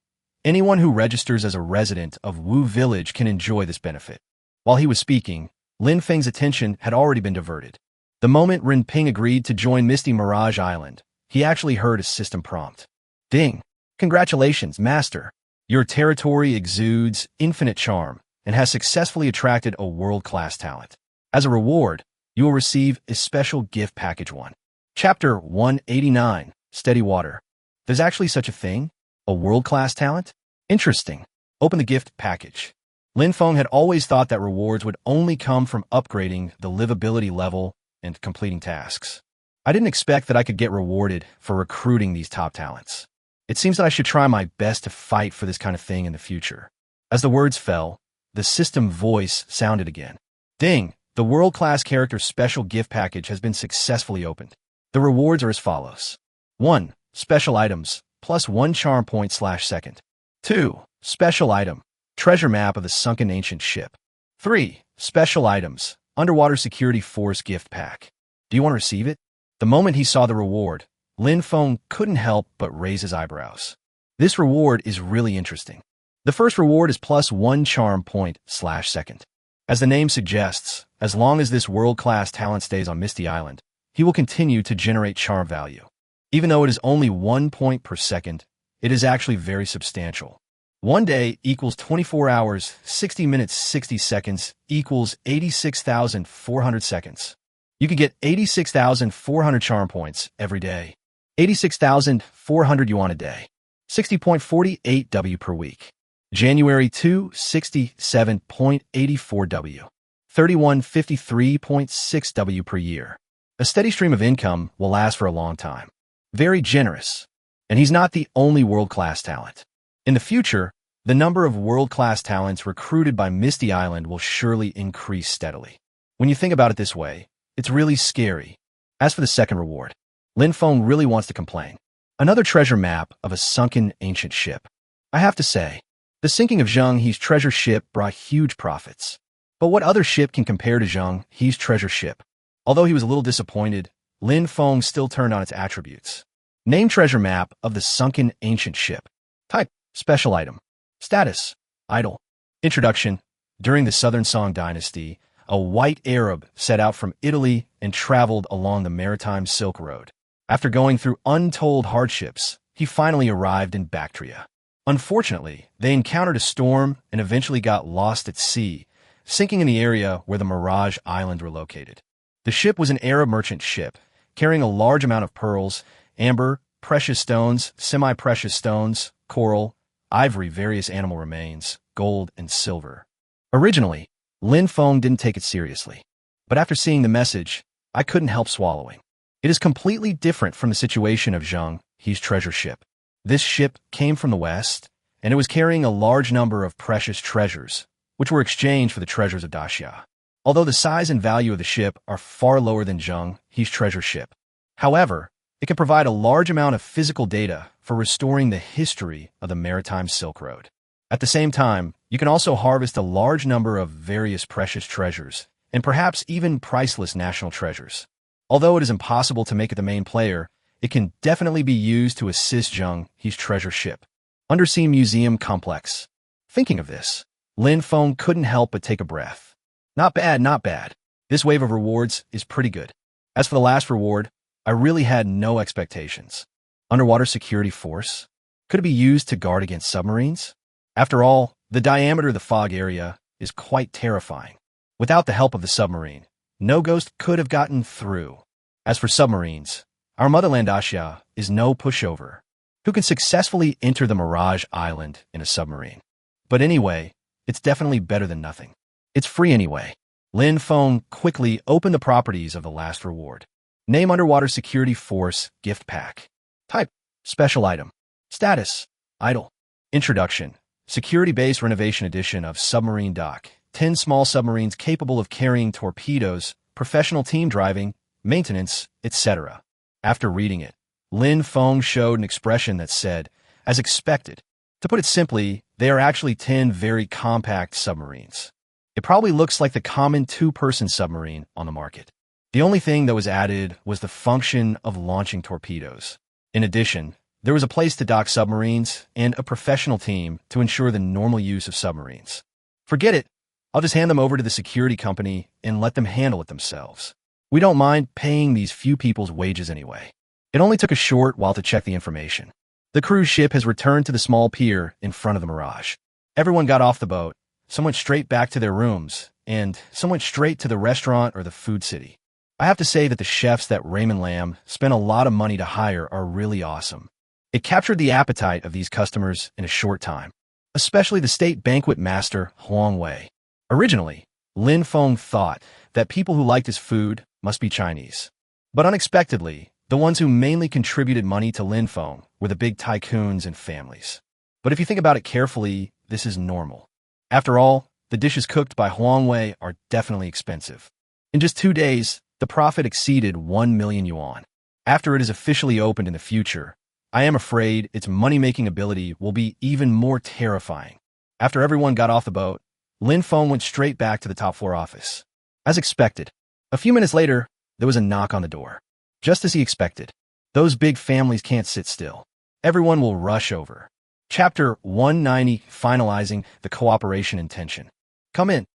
Anyone who registers as a resident of Wu Village can enjoy this benefit. While he was speaking, Lin Feng's attention had already been diverted. The moment Ren Ping agreed to join Misty Mirage Island, he actually heard a system prompt. Ding! Congratulations, Master! Your territory exudes infinite charm and has successfully attracted a world-class talent. As a reward, you will receive a special gift package 1. Chapter 189, Steady Water. There's actually such a thing? A world-class talent? Interesting. Open the gift package. Lin Feng had always thought that rewards would only come from upgrading the livability level and completing tasks. I didn't expect that I could get rewarded for recruiting these top talents. It seems that I should try my best to fight for this kind of thing in the future. As the words fell, the system voice sounded again. Ding! The world-class character special gift package has been successfully opened. The rewards are as follows. 1. Special items, plus 1 charm point/second. 2. Special item, treasure map of the sunken ancient ship. 3. Special items, underwater security force gift pack. Do you want to receive it? The moment he saw the reward, Lin Feng couldn't help but raise his eyebrows. This reward is really interesting. The first reward is plus 1 charm point/second. As the name suggests, as long as this world-class talent stays on Misty Island, he will continue to generate charm value. Even though it is only 1 point per second, it is actually very substantial. 1 day equals 24 hours, 60 minutes, 60 seconds equals 86,400 seconds. You can get 86,400 charm points every day. 86,400 yuan a day. 60.48 W per week. January 2, 67.84 W. 3153.6 W per year. A steady stream of income will last for a long time. Very generous. And he's not the only world-class talent. In the future, the number of world-class talents recruited by Misty Island will surely increase steadily. When you think about it this way, it's really scary. As for the second reward, Lin Feng really wants to complain. Another treasure map of a sunken ancient ship. I have to say, the sinking of Zheng He's treasure ship brought huge profits. But what other ship can compare to Zheng He's treasure ship? Although he was a little disappointed, Lin Feng still turned on its attributes. Name treasure map of the sunken ancient ship. Type, special item. Status, idle. Introduction. During the Southern Song Dynasty, a white Arab set out from Italy and traveled along the maritime Silk Road. After going through untold hardships, he finally arrived in Bactria. Unfortunately, they encountered a storm and eventually got lost at sea, sinking in the area where the Mirage Islands were located. The ship was an Arab merchant ship, carrying a large amount of pearls, amber, precious stones, semi-precious stones, coral, ivory, various animal remains, gold, and silver. Originally, Lin Feng didn't take it seriously. But after seeing the message, I couldn't help swallowing. It is completely different from the situation of Zheng He's treasure ship. This ship came from the west, and it was carrying a large number of precious treasures, which were exchanged for the treasures of Daxia. Although the size and value of the ship are far lower than Zheng He's treasure ship. However, it can provide a large amount of physical data for restoring the history of the maritime Silk Road. At the same time, you can also harvest a large number of various precious treasures, and perhaps even priceless national treasures. Although it is impossible to make it the main player, it can definitely be used to assist Zheng He's treasure ship. Undersea Museum Complex. Thinking of this, Lin Feng couldn't help but take a breath. Not bad, not bad. This wave of rewards is pretty good. As for the last reward, I really had no expectations. Underwater security force? Could it be used to guard against submarines? After all, the diameter of the fog area is quite terrifying. Without the help of the submarine, no ghost could have gotten through. As for submarines, our motherland Asia is no pushover. Who can successfully enter the Mirage Island in a submarine? But anyway, it's definitely better than nothing. It's free anyway. Feng quickly opened the properties of the last reward. Name Underwater Security Force Gift Pack. Type, Special Item. Status, Idle. Introduction, Security Base Renovation Edition of Submarine Dock. 10 small submarines capable of carrying torpedoes, professional team driving, maintenance, etc. After reading it, Feng showed an expression that said, as expected. To put it simply, they are actually 10 very compact submarines. It probably looks like the common two-person submarine on the market. The only thing that was added was the function of launching torpedoes. In addition, there was a place to dock submarines and a professional team to ensure the normal use of submarines. Forget it. I'll just hand them over to the security company and let them handle it themselves. We don't mind paying these few people's wages anyway. It only took a short while to check the information. The cruise ship has returned to the small pier in front of the Mirage. Everyone got off the boat, some went straight back to their rooms, and some went straight to the restaurant or the food city. I have to say that the chefs that Raymond Lamb spent a lot of money to hire are really awesome. It captured the appetite of these customers in a short time, especially the state banquet master Huang Wei. Originally, Feng thought that people who liked his food must be Chinese. But unexpectedly, the ones who mainly contributed money to Feng were the big tycoons and families. But if you think about it carefully, this is normal. After all, the dishes cooked by Huang Wei are definitely expensive. In just 2 days, the profit exceeded 1 million yuan. After it is officially opened in the future, I am afraid its money-making ability will be even more terrifying. After everyone got off the boat, Feng went straight back to the top floor office. As expected, a few minutes later, there was a knock on the door. Just as he expected, those big families can't sit still. Everyone will rush over. Chapter 190, Finalizing the Cooperation Intention. Come in.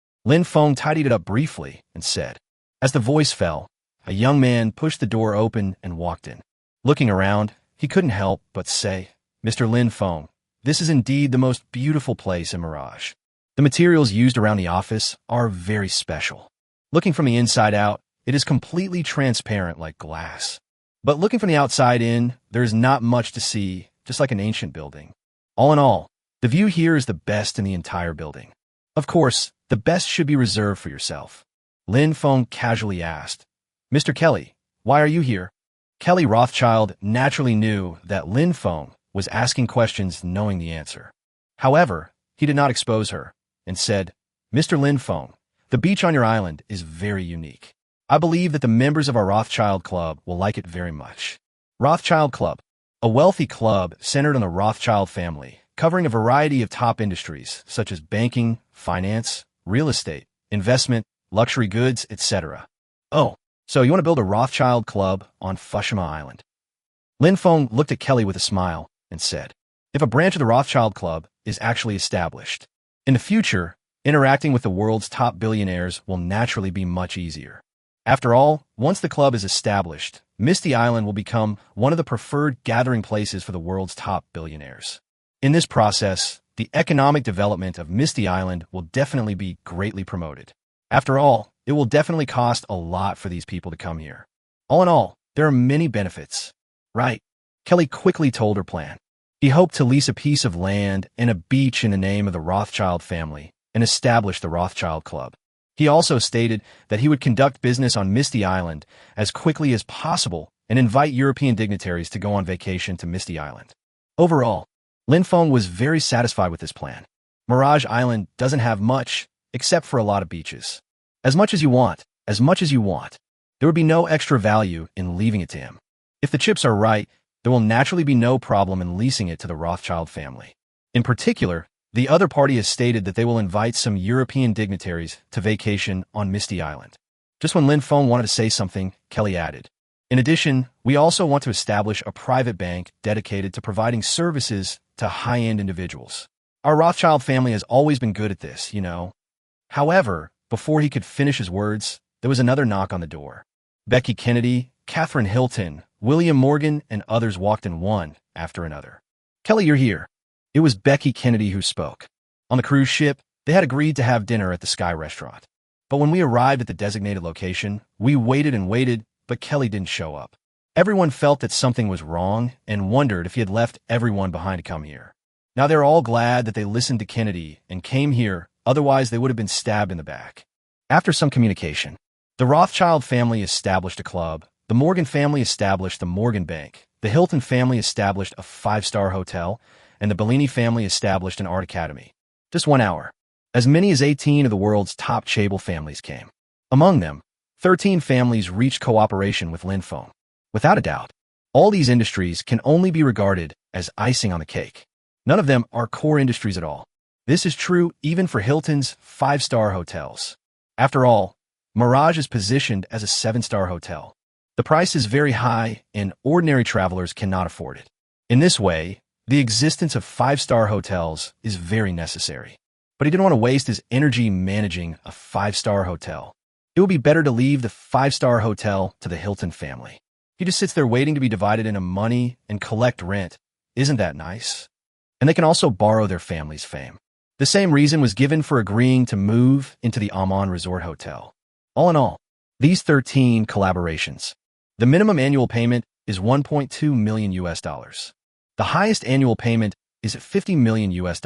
Feng tidied it up briefly and said. As the voice fell, a young man pushed the door open and walked in. Looking around, he couldn't help but say, Mr. Feng, this is indeed the most beautiful place in Mirage. The materials used around the office are very special. Looking from the inside out, it is completely transparent like glass. But looking from the outside in, there is not much to see, just like an ancient building. All in all, the view here is the best in the entire building. Of course, the best should be reserved for yourself. Feng casually asked, Mr. Kelly, why are you here? Kelly Rothschild naturally knew that Feng was asking questions knowing the answer. However, he did not expose her and said, Mr. Feng, the beach on your island is very unique. I believe that the members of our Rothschild Club will like it very much. Rothschild Club, a wealthy club centered on the Rothschild family, covering a variety of top industries such as banking, finance, real estate, investment, luxury goods, etc. Oh, so you want to build a Rothschild Club on Fushima Island? Feng looked at Kelly with a smile and said, if a branch of the Rothschild Club is actually established, in the future, interacting with the world's top billionaires will naturally be much easier. After all, once the club is established, Misty Island will become one of the preferred gathering places for the world's top billionaires. In this process, the economic development of Misty Island will definitely be greatly promoted. After all, it will definitely cost a lot for these people to come here. All in all, there are many benefits. Right. Kelly quickly told her plan. He hoped to lease a piece of land and a beach in the name of the Rothschild family and establish the Rothschild Club. He also stated that he would conduct business on Misty Island as quickly as possible and invite European dignitaries to go on vacation to Misty Island. Overall, Feng was very satisfied with this plan. Mirage Island doesn't have much, except for a lot of beaches. As much as you want, as much as you want. There would be no extra value in leaving it to him. If the chips are right, there will naturally be no problem in leasing it to the Rothschild family. In particular, the other party has stated that they will invite some European dignitaries to vacation on Misty Island. Just when Feng wanted to say something, Kelly added, in addition, we also want to establish a private bank dedicated to providing services to high-end individuals. Our Rothschild family has always been good at this, you know. However, Before he could finish his words, there was another knock on the door. Becky Kennedy, Catherine Hilton, William Morgan, and others walked in one after another. "Kelly, you're here." It was Becky Kennedy who spoke. On the cruise ship, they had agreed to have dinner at the Sky restaurant. But when we arrived at the designated location, we waited and waited, but Kelly didn't show up. Everyone felt that something was wrong and wondered if he had left everyone behind to come here. Now they're all glad that they listened to Kennedy and came here, otherwise they would have been stabbed in the back. After some communication, the Rothschild family established a club, the Morgan family established the Morgan Bank, the Hilton family established a 5-star hotel, and the Bellini family established an art academy. Just 1 hour. As many as 18 of the world's top chaebol families came. Among them, 13 families reached cooperation with Feng. Without a doubt, all these industries can only be regarded as icing on the cake. None of them are core industries at all. This is true even for Hilton's 5-star hotels. After all, Mirage is positioned as a 7-star hotel. The price is very high and ordinary travelers cannot afford it. In this way, the existence of 5-star hotels is very necessary. But he didn't want to waste his energy managing a 5-star hotel. It would be better to leave the 5-star hotel to the Hilton family. He just sits there waiting to be divided into money and collect rent. Isn't that nice? And they can also borrow their family's fame. The same reason was given for agreeing to move into the Amman Resort Hotel. All in all, these 13 collaborations. The minimum annual payment is $1.2 million US. The highest annual payment is $50 million US.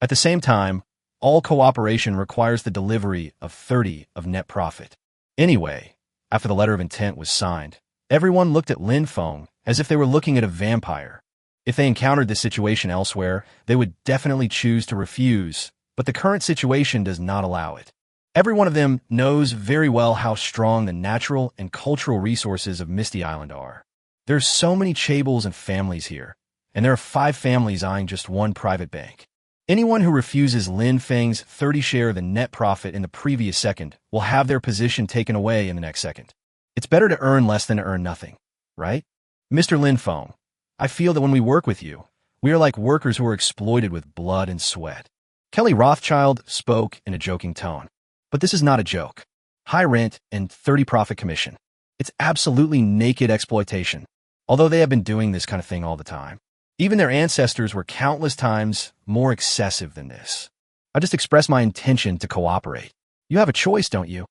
At the same time, all cooperation requires the delivery of 30 of net profit. Anyway, after the letter of intent was signed, everyone looked at Feng as if they were looking at a vampire. If they encountered this situation elsewhere, they would definitely choose to refuse, but the current situation does not allow it. Every one of them knows very well how strong the natural and cultural resources of Misty Island are. There's so many chaebols and families here, and there are 5 families eyeing just one private bank. Anyone who refuses Feng's 30 share of the net profit in the previous second will have their position taken away in the next second. It's better to earn less than to earn nothing, right? Mr. Feng, I feel that when we work with you, we are like workers who are exploited with blood and sweat. Kelly Rothschild spoke in a joking tone. But this is not a joke. High rent and 30 profit commission. It's absolutely naked exploitation, although they have been doing this kind of thing all the time. Even their ancestors were countless times more excessive than this. I just expressed my intention to cooperate. You have a choice, don't you?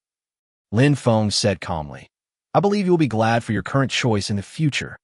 Feng said calmly. I believe you will be glad for your current choice in the future.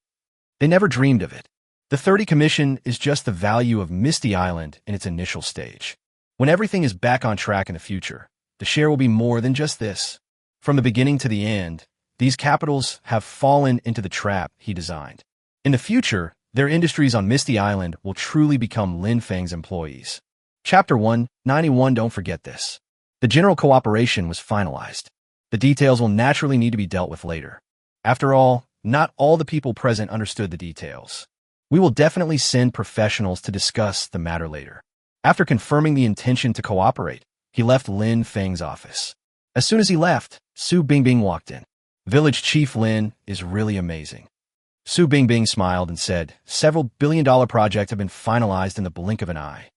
They never dreamed of it. The 30 commission is just the value of Misty Island in its initial stage. When everything is back on track in the future, the share will be more than just this. From the beginning to the end, these capitals have fallen into the trap he designed. In the future, their industries on Misty Island will truly become Feng's employees. Chapter 191. Don't forget this. The general cooperation was finalized. The details will naturally need to be dealt with later. After all, not all the people present understood the details. We will definitely send professionals to discuss the matter later. After confirming the intention to cooperate, he left Feng's office. As soon as he left, Su Bingbing walked in. Village Chief Lin is really amazing. Su Bingbing smiled and said, several billion-dollar projects have been finalized in the blink of an eye.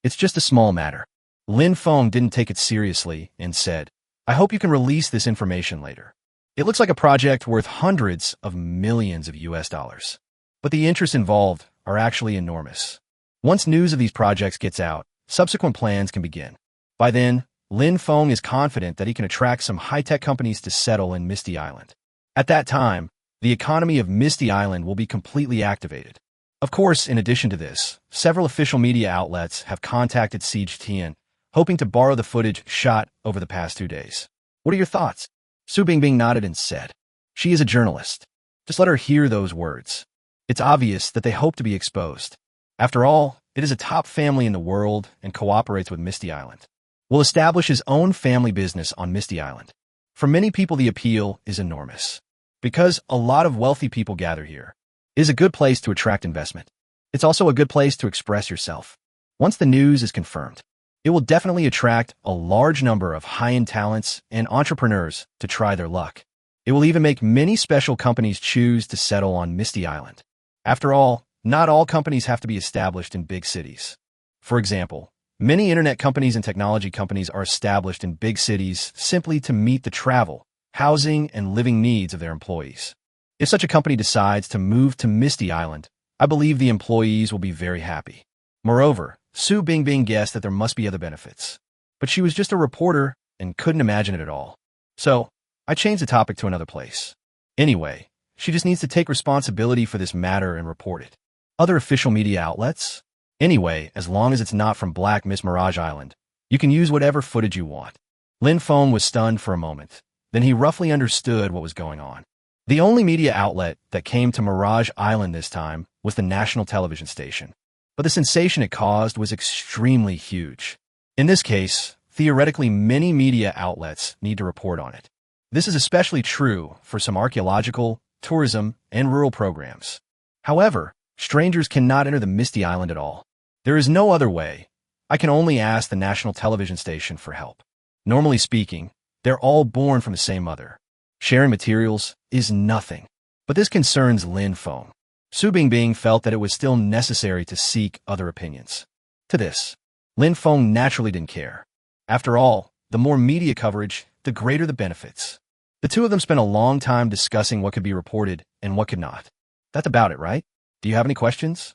It's just a small matter. Feng didn't take it seriously and said, I hope you can release this information later. It looks like a project worth hundreds of millions of US dollars. But the interests involved are actually enormous. Once news of these projects gets out, subsequent plans can begin. By then, Feng is confident that he can attract some high-tech companies to settle in Misty Island. At that time, the economy of Misty Island will be completely activated. Of course, in addition to this, several official media outlets have contacted Siege Tian, hoping to borrow the footage shot over the past 2 days. What are your thoughts? Su Bingbing nodded and said, she is a journalist. Just let her hear those words. It's obvious that they hope to be exposed. After all, it is a top family in the world and cooperates with Misty Island. Will establish his own family business on Misty Island. For many people, the appeal is enormous. Because a lot of wealthy people gather here. It is a good place to attract investment. It's also a good place to express yourself. Once the news is confirmed, it will definitely attract a large number of high-end talents and entrepreneurs to try their luck. It will even make many special companies choose to settle on Misty Island. After all, not all companies have to be established in big cities. For example, Many internet companies and technology companies are established in big cities simply to meet the travel, housing, and living needs of their employees. If such a company decides to move to Misty Island, I believe the employees will be very happy. Moreover, Su Bingbing guessed that there must be other benefits. But she was just a reporter and couldn't imagine it at all. So, I changed the topic to another place. Anyway, she just needs to take responsibility for this matter and report it. Other official media outlets? Anyway, as long as it's not from Black Miss Mirage Island, you can use whatever footage you want. Lin Feng was stunned for a moment. Then he roughly understood what was going on. The only media outlet that came to Mirage Island this time was the national television station. But the sensation it caused was extremely huge. In this case, theoretically many media outlets need to report on it. This is especially true for some archaeological, tourism, and rural programs. However, strangers cannot enter the Misty Island at all. There is no other way. I can only ask the national television station for help. Normally speaking, they're all born from the same mother. Sharing materials is nothing. But this concerns Lin Feng. Su Bingbing felt that it was still necessary to seek other opinions. To this, Lin Feng naturally didn't care. After all, the more media coverage, the greater the benefits. The two of them spent a long time discussing what could be reported and what could not. That's about it, right? Do you have any questions?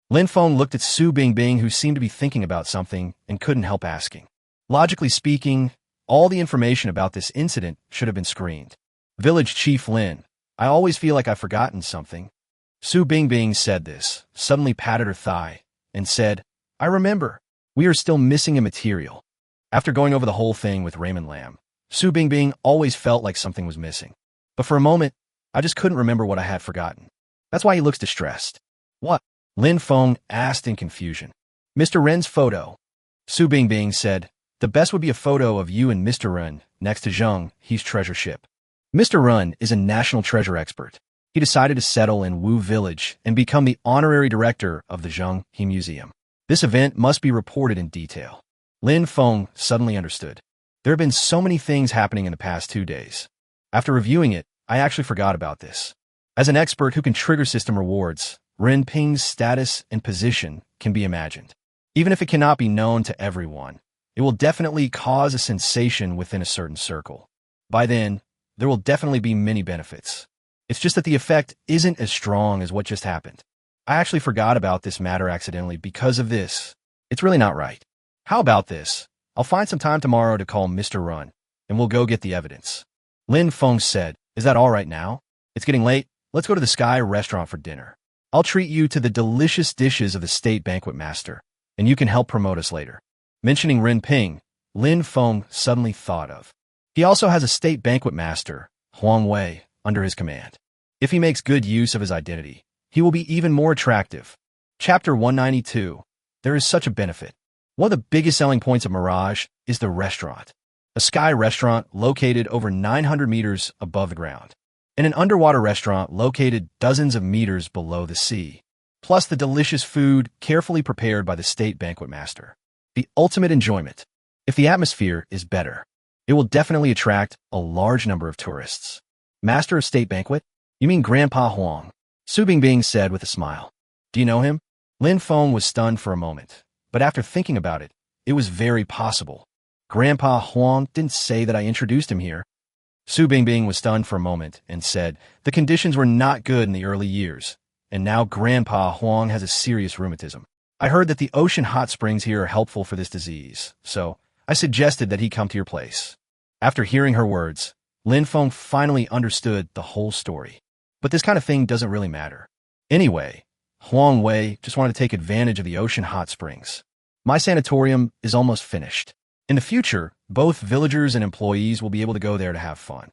Lin Feng looked at Su Bingbing, who seemed to be thinking about something and couldn't help asking. Logically speaking, all the information about this incident should have been screened. Village Chief Lin, I always feel like I've forgotten something. Su Bingbing said this, suddenly patted her thigh, and said, I remember. We are still missing a material. After going over the whole thing with Raymond Lam, Su Bingbing always felt like something was missing. But for a moment, I just couldn't remember what I had forgotten. That's why he looks distressed. What? Lin Feng asked in confusion. Mr. Ren's photo. Su Bingbing said, the best would be a photo of you and Mr. Ren next to Zheng, he's treasure ship. Mr. Ren is a national treasure expert. He decided to settle in Wu Village and become the honorary director of the Zheng He Museum. This event must be reported in detail. Lin Feng suddenly understood. There have been so many things happening in the past 2 days. After reviewing it, I actually forgot about this. As an expert who can trigger system rewards, Ren Ping's status and position can be imagined. Even if it cannot be known to everyone, it will definitely cause a sensation within a certain circle. By then, there will definitely be many benefits. It's just that the effect isn't as strong as what just happened. I actually forgot about this matter accidentally because of this. It's really not right. How about this? I'll find some time tomorrow to call Mr. Run, and we'll go get the evidence. Lin Feng said, is that all right now? It's getting late. Let's go to the Sky restaurant for dinner. I'll treat you to the delicious dishes of the state banquet master, and you can help promote us later. Mentioning Ren Ping, Lin Feng suddenly thought of. He also has a state banquet master, Huang Wei, under his command. If he makes good use of his identity, he will be even more attractive. Chapter 192. There is such a benefit. One of the biggest selling points of Mirage is the restaurant. A sky restaurant located over 900 meters above the ground, and an underwater restaurant located dozens of meters below the sea, plus the delicious food carefully prepared by the state banquet master. The ultimate enjoyment. If the atmosphere is better, it will definitely attract a large number of tourists. Master of State Banquet? You mean Grandpa Huang? Su Bingbing said with a smile. Do you know him? Lin Feng was stunned for a moment, but after thinking about it, it was very possible. Grandpa Huang didn't say that I introduced him here. Su Bingbing was stunned for a moment and said, the conditions were not good in the early years, and now Grandpa Huang has a serious rheumatism. I heard that the ocean hot springs here are helpful for this disease, so I suggested that he come to your place. After hearing her words, Lin Feng finally understood the whole story. But this kind of thing doesn't really matter. Anyway, Huang Wei just wanted to take advantage of the ocean hot springs. My sanatorium is almost finished. In the future, both villagers and employees will be able to go there to have fun.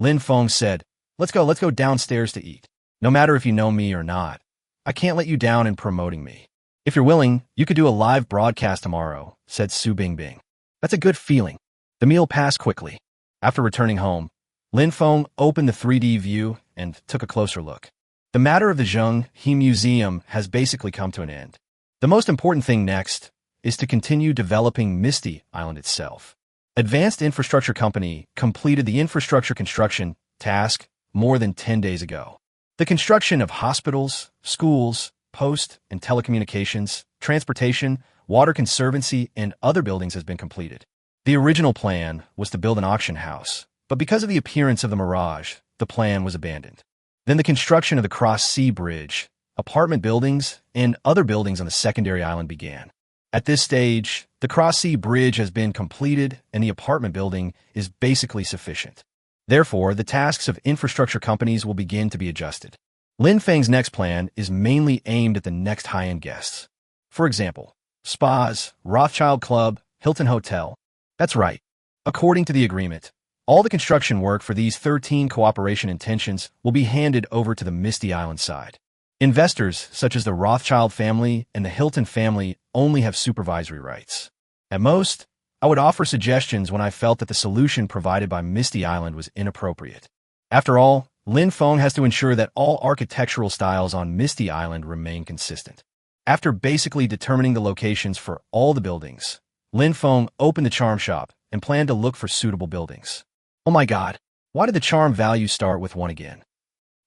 Lin Feng said, let's go downstairs to eat. No matter if you know me or not, I can't let you down in promoting me. If you're willing, you could do a live broadcast tomorrow, said Su Bingbing. That's a good feeling. The meal passed quickly. After returning home, Lin Feng opened the 3D view and took a closer look. The matter of the Zheng He Museum has basically come to an end. The most important thing next is to continue developing Misty Island itself. Advanced Infrastructure Company completed the infrastructure construction task more than 10 days ago. The construction of hospitals, schools, post and telecommunications, transportation, water conservancy, and other buildings has been completed. The original plan was to build an auction house, but because of the appearance of the mirage, the plan was abandoned. Then the construction of the cross-sea bridge, apartment buildings, and other buildings on the secondary island began. At this stage, the cross-sea bridge has been completed and the apartment building is basically sufficient. Therefore, the tasks of infrastructure companies will begin to be adjusted. Lin Feng's next plan is mainly aimed at the next high-end guests. For example, spas, Rothschild Club, Hilton Hotel. That's right. According to the agreement, all the construction work for these 13 cooperation intentions will be handed over to the Misty Island side. Investors, such as the Rothschild family and the Hilton family, only have supervisory rights. At most, I would offer suggestions when I felt that the solution provided by Misty Island was inappropriate. After all, Lin Feng has to ensure that all architectural styles on Misty Island remain consistent. After basically determining the locations for all the buildings, Lin Feng opened the charm shop and planned to look for suitable buildings. Oh my god, why did the charm value start with 1 again?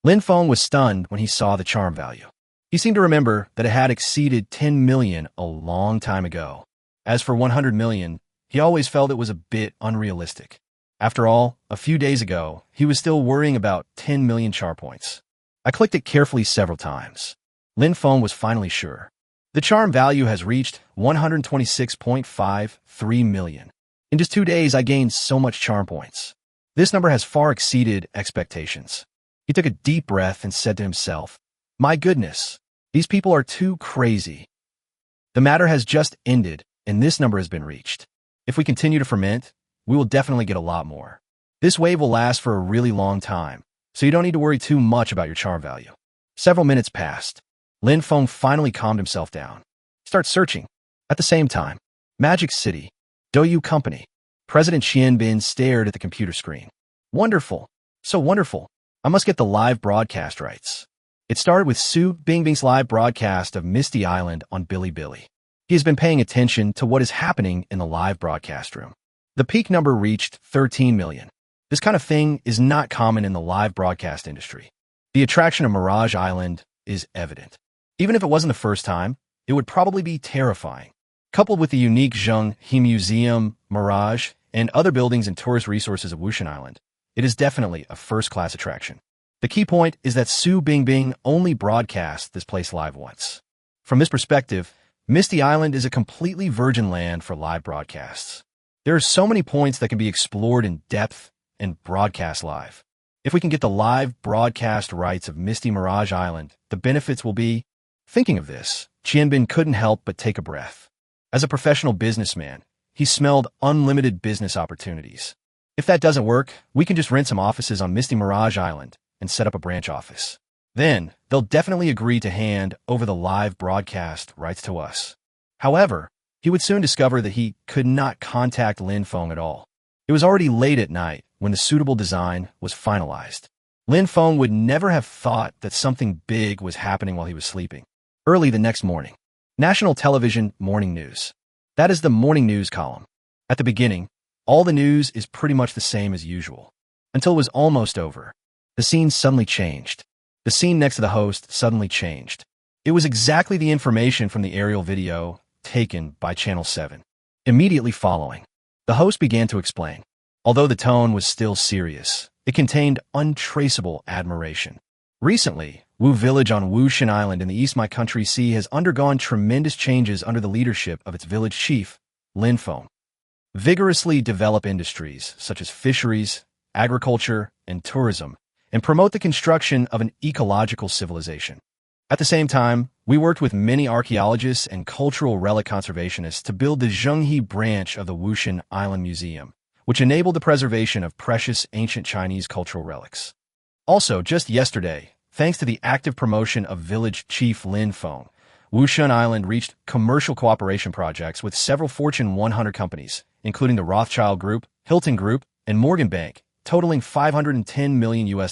Lin Feng was stunned when he saw the charm value. He seemed to remember that it had exceeded 10 million a long time ago. As for 100 million, he always felt it was a bit unrealistic. After all, a few days ago, he was still worrying about 10 million charm points. I clicked it carefully several times. Lin Feng was finally sure. The charm value has reached 126.53 million. In just 2 days, I gained so much charm points. This number has far exceeded expectations. He took a deep breath and said to himself, "My goodness, these people are too crazy." The matter has just ended, and this number has been reached. If we continue to ferment, we will definitely get a lot more. This wave will last for a really long time, so you don't need to worry too much about your charm value. Several minutes passed. Lin Feng finally calmed himself down. Start searching. At the same time, Magic City, Douyu Company. President Xianbin stared at the computer screen. Wonderful. So wonderful. I must get the live broadcast rights. It started with Su Bingbing's live broadcast of Misty Island on Bilibili. He has been paying attention to what is happening in the live broadcast room. The peak number reached 13 million. This kind of thing is not common in the live broadcast industry. The attraction of Mirage Island is evident. Even if it wasn't the first time, it would probably be terrifying. Coupled with the unique Zheng He Museum, Mirage, and other buildings and tourist resources of Wushan Island, it is definitely a first-class attraction. The key point is that Su Bingbing only broadcast this place live once. From this perspective, Misty Island is a completely virgin land for live broadcasts. There are so many points that can be explored in depth and broadcast live. If we can get the live broadcast rights of Misty Mirage Island, the benefits will be... Thinking of this, Qianbin couldn't help but take a breath. As a professional businessman, he smelled unlimited business opportunities. If that doesn't work, we can just rent some offices on Misty Mirage Island and set up a branch office. Then, they'll definitely agree to hand over the live broadcast rights to us. However, he would soon discover that he could not contact Lin Feng at all. It was already late at night when the suitable design was finalized. Lin Feng would never have thought that something big was happening while he was sleeping. Early the next morning, National Television Morning News. That is the morning news column. At the beginning, all the news is pretty much the same as usual. Until it was almost over. The scene suddenly changed. The scene next to the host suddenly changed. It was exactly the information from the aerial video taken by Channel 7. Immediately following, the host began to explain. Although the tone was still serious, it contained untraceable admiration. Recently, Wu Village on Wushan Island in the East My Country Sea has undergone tremendous changes under the leadership of its village chief, Lin Feng. Vigorously develop industries such as fisheries, agriculture, and tourism, and promote the construction of an ecological civilization. At the same time, we worked with many archaeologists and cultural relic conservationists to build the Zhenghe branch of the Wushan Island Museum, which enabled the preservation of precious ancient Chinese cultural relics. Also, just yesterday, thanks to the active promotion of village chief Lin Feng, Wushan Island reached commercial cooperation projects with several Fortune 100 companies, including the Rothschild Group, Hilton Group, and Morgan Bank, totaling $510 million.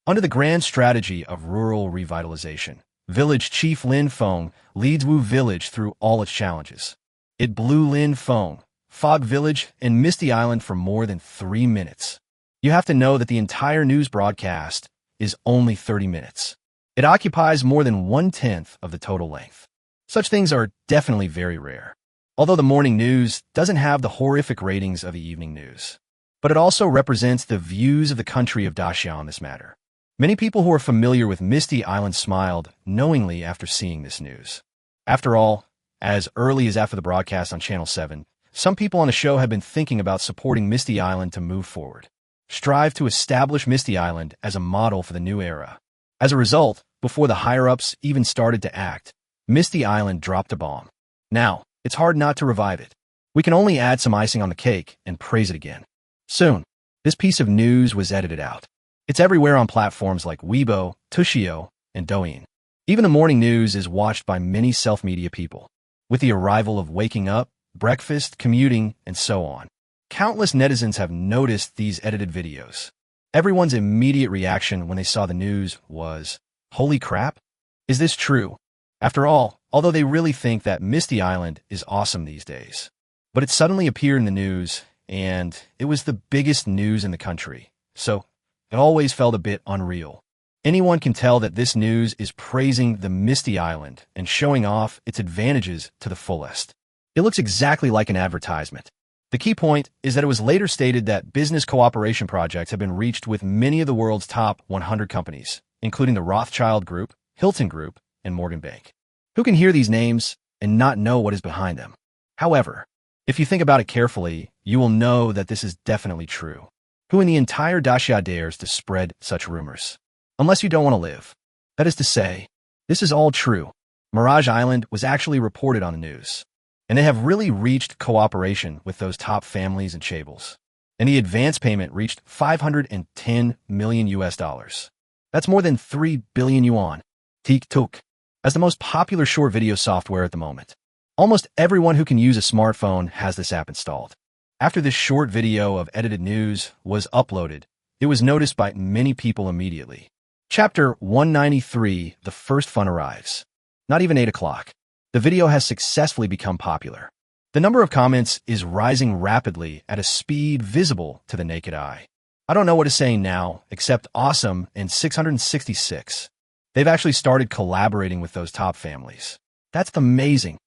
Under the grand strategy of rural revitalization, village chief Lin Feng leads Wu Village through all its challenges. It blew Lin Feng, Fog Village, and Misty Island for more than 3 minutes. You have to know that the entire news broadcast is only 30 minutes. It occupies more than 1/10 of the total length. Such things are definitely very rare. Although the morning news doesn't have the horrific ratings of the evening news. But it also represents the views of the country of Daxia on this matter. Many people who are familiar with Misty Island smiled knowingly after seeing this news. After all, as early as after the broadcast on Channel 7, some people on the show have been thinking about supporting Misty Island to move forward. Strive to establish Misty Island as a model for the new era. As a result, before the higher-ups even started to act, Misty Island dropped a bomb. Now, it's hard not to revive it. We can only add some icing on the cake and praise it again. Soon, this piece of news was edited out. It's everywhere on platforms like Weibo, Tushio, and Douyin. Even the morning news is watched by many self-media people. With the arrival of waking up, breakfast, commuting, and so on, countless netizens have noticed these edited videos. Everyone's immediate reaction when they saw the news was, "Holy crap? Is this true?" After all, although they really think that Misty Island is awesome these days. But it suddenly appeared in the news, and it was the biggest news in the country. So, it always felt a bit unreal. Anyone can tell that this news is praising the Misty Island and showing off its advantages to the fullest. It looks exactly like an advertisement. The key point is that it was later stated that business cooperation projects have been reached with many of the world's top 100 companies, including the Rothschild Group, Hilton Group, and Morgan Bank. Who can hear these names and not know what is behind them? However, if you think about it carefully, you will know that this is definitely true. Who in the entire Daxia dares to spread such rumors? Unless you don't want to live. That is to say, this is all true. Mirage Island was actually reported on the news. And they have really reached cooperation with those top families and chaebols. And the advance payment reached 510 million US dollars. That's more than 3 billion yuan. TikTok, as the most popular short video software at the moment. Almost everyone who can use a smartphone has this app installed. After this short video of edited news was uploaded, it was noticed by many people immediately. Chapter 193, The First Fun Arrives. Not even 8 o'clock. The video has successfully become popular. The number of comments is rising rapidly at a speed visible to the naked eye. I don't know what to say now, except awesome and 666. They've actually started collaborating with those top families. That's amazing.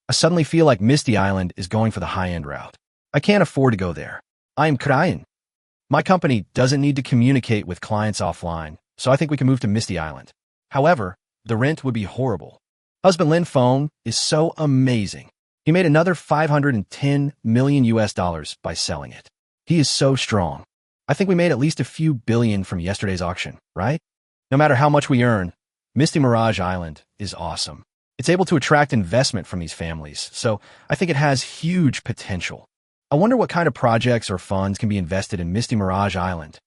I suddenly feel like Misty Island is going for the high-end route. I can't afford to go there. I am crying. My company doesn't need to communicate with clients offline, so I think we can move to Misty Island. However, the rent would be horrible. Husband Lin Feng is so amazing. He made another 510 million US dollars by selling it. He is so strong. I think we made at least a few billion from yesterday's auction, right? No matter how much we earn, Misty Mirage Island is awesome. It's able to attract investment from these families, so I think it has huge potential. I wonder what kind of projects or funds can be invested in Misty Mirage Island.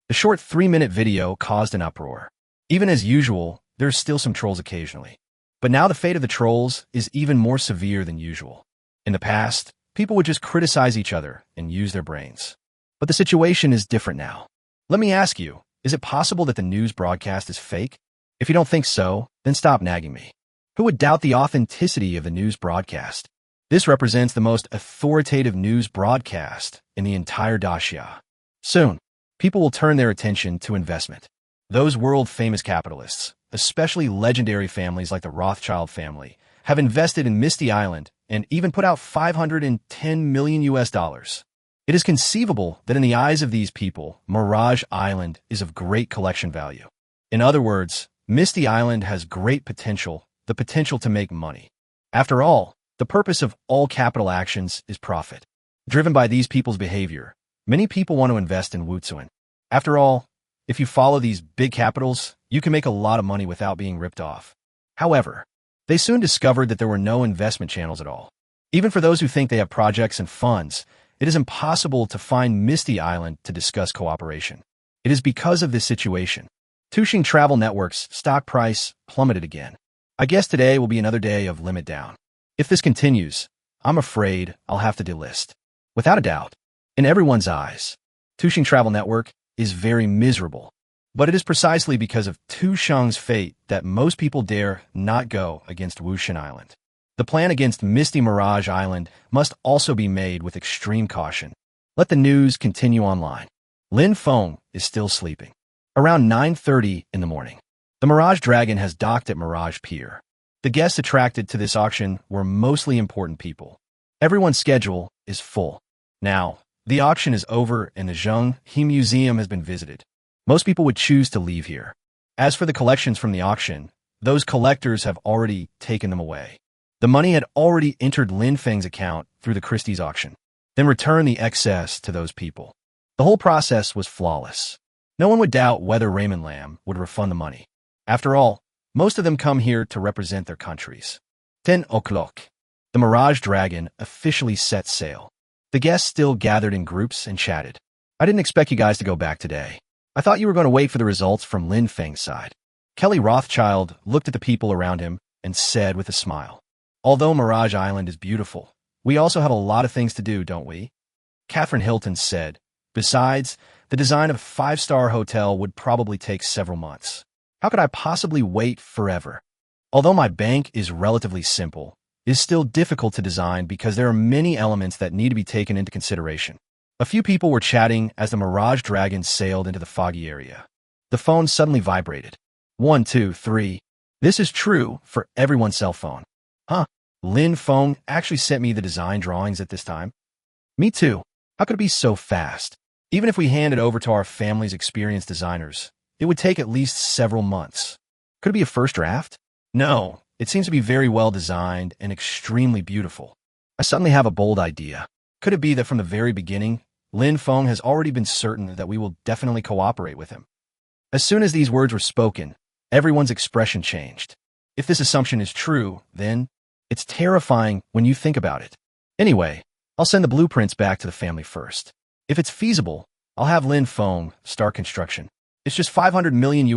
The short 3-minute video caused an uproar. Even as usual, there's still some trolls occasionally. But now the fate of the trolls is even more severe than usual. In the past, people would just criticize each other and use their brains. But the situation is different now. Let me ask you, is it possible that the news broadcast is fake? If you don't think so, then stop nagging me. Who would doubt the authenticity of the news broadcast? This represents the most authoritative news broadcast in the entire Daxia. Soon, people will turn their attention to investment. Those world-famous capitalists, especially legendary families like the Rothschild family, have invested in Misty Island and even put out 510 million US dollars. It is conceivable that in the eyes of these people, Mirage Island is of great collection value. In other words, Misty Island has great potential, the potential to make money. After all, the purpose of all capital actions is profit. Driven by these people's behavior, many people want to invest in Wutsuan. After all, if you follow these big capitals, you can make a lot of money without being ripped off. However, they soon discovered that there were no investment channels at all. Even for those who think they have projects and funds, it is impossible to find Misty Island to discuss cooperation. It is because of this situation. Tuxing Travel Network's stock price plummeted again. I guess today will be another day of limit down. If this continues, I'm afraid I'll have to delist. Without a doubt, in everyone's eyes, Tuxing Travel Network is very miserable. But it is precisely because of Tuxing's fate that most people dare not go against Wushan Island. The plan against Misty Mirage Island must also be made with extreme caution. Let the news continue online. Lin Feng is still sleeping. Around 9:30 in the morning, the Mirage Dragon has docked at Mirage Pier. The guests attracted to this auction were mostly important people. Everyone's schedule is full. Now, the auction is over and the Zheng-He Museum has been visited. Most people would choose to leave here. As for the collections from the auction, those collectors have already taken them away. The money had already entered Lin Feng's account through the Christie's auction, then returned the excess to those people. The whole process was flawless. No one would doubt whether Raymond Lam would refund the money. After all, most of them come here to represent their countries. 10 o'clock. The Mirage Dragon officially set sail. The guests still gathered in groups and chatted. I didn't expect you guys to go back today. I thought you were going to wait for the results from Lin Feng's side. Kelly Rothschild looked at the people around him and said with a smile, although Mirage Island is beautiful, we also have a lot of things to do, don't we? Catherine Hilton said, besides, the design of a five-star hotel would probably take several months. How could I possibly wait forever? Although my bank is relatively simple, it is still difficult to design because there are many elements that need to be taken into consideration. A few people were chatting as the Mirage Dragon sailed into the foggy area. The phone suddenly vibrated. 1, 2, 3. This is true for everyone's cell phone. Huh? Lin Feng actually sent me the design drawings at this time? Me too. How could it be so fast? Even if we hand it over to our family's experienced designers, it would take at least several months. Could it be a first draft? No, it seems to be very well designed and extremely beautiful. I suddenly have a bold idea. Could it be that from the very beginning, Lin Feng has already been certain that we will definitely cooperate with him? As soon as these words were spoken, everyone's expression changed. If this assumption is true, then it's terrifying when you think about it. Anyway, I'll send the blueprints back to the family first. If it's feasible, I'll have Lin Feng start construction. It's just $500 million,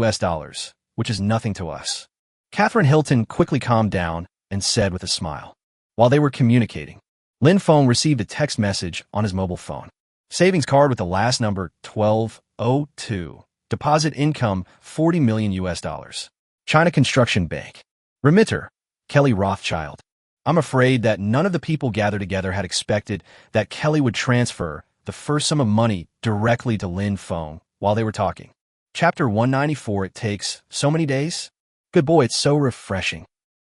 which is nothing to us. Catherine Hilton quickly calmed down and said with a smile. While they were communicating, Lin Feng received a text message on his mobile phone. Savings card with the last number 1202. Deposit income $40 million. China Construction Bank. Remitter, Kelly Rothschild. I'm afraid that none of the people gathered together had expected that Kelly would transfer the first sum of money directly to Lin Feng while they were talking. Chapter 194. It takes so many days? Good boy, it's so refreshing.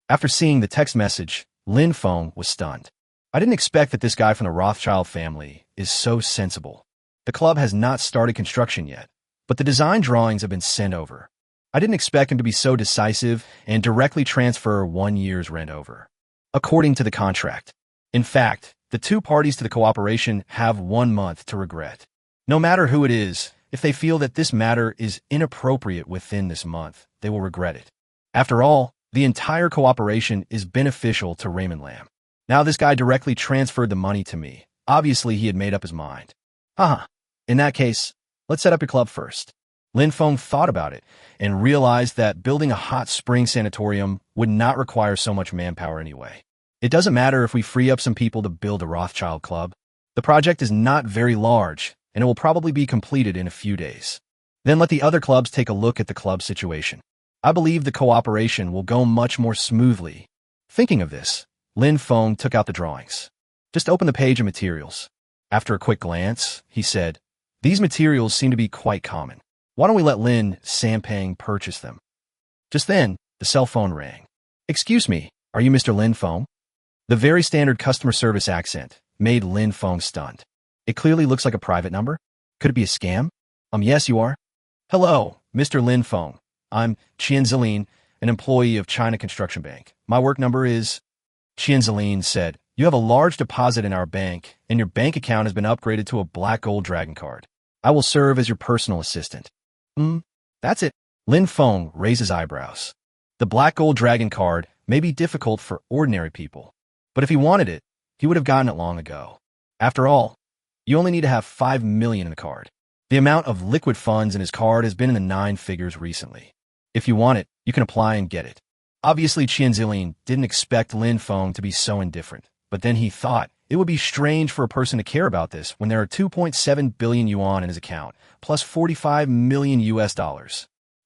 After seeing the text message, Lin Feng was stunned. I didn't expect that this guy from the Rothschild family is so sensible. The club has not started construction yet, but the design drawings have been sent over. I didn't expect him to be so decisive and directly transfer 1 year's rent over, according to the contract. In fact, the two parties to the cooperation have 1 month to regret. No matter who it is, if they feel that this matter is inappropriate within this month, they will regret it. After all, the entire cooperation is beneficial to Raymond Lam. Now this guy directly transferred the money to me. Obviously, he had made up his mind. Haha. In that case, let's set up your club first. Lin Feng thought about it and realized that building a hot spring sanatorium would not require so much manpower anyway. It doesn't matter if we free up some people to build a Rothschild club. The project is not very large, and it will probably be completed in a few days. Then let the other clubs take a look at the club situation. I believe the cooperation will go much more smoothly. Thinking of this, Lin Feng took out the drawings. Just open the page of materials. After a quick glance, he said, these materials seem to be quite common. Why don't we let Lin Sampang purchase them? Just then, the cell phone rang. Excuse me, are you Mr. Lin Feng? The very standard customer service accent made Lin Feng stunned. It clearly looks like a private number. Could it be a scam? Yes, you are. Hello, Mr. Lin Feng. I'm Qian Zilin, an employee of China Construction Bank. My work number is... Qian Zilin said, you have a large deposit in our bank, and your bank account has been upgraded to a black gold dragon card. I will serve as your personal assistant. That's it. Lin Feng raised his eyebrows. The black gold dragon card may be difficult for ordinary people, but if he wanted it, he would have gotten it long ago. After all, you only need to have 5 million in the card. The amount of liquid funds in his card has been in the 9 figures recently. If you want it, you can apply and get it. Obviously, Qian Zilin didn't expect Lin Feng to be so indifferent, but then he thought it would be strange for a person to care about this when there are 2.7 billion yuan in his account, plus $45 million.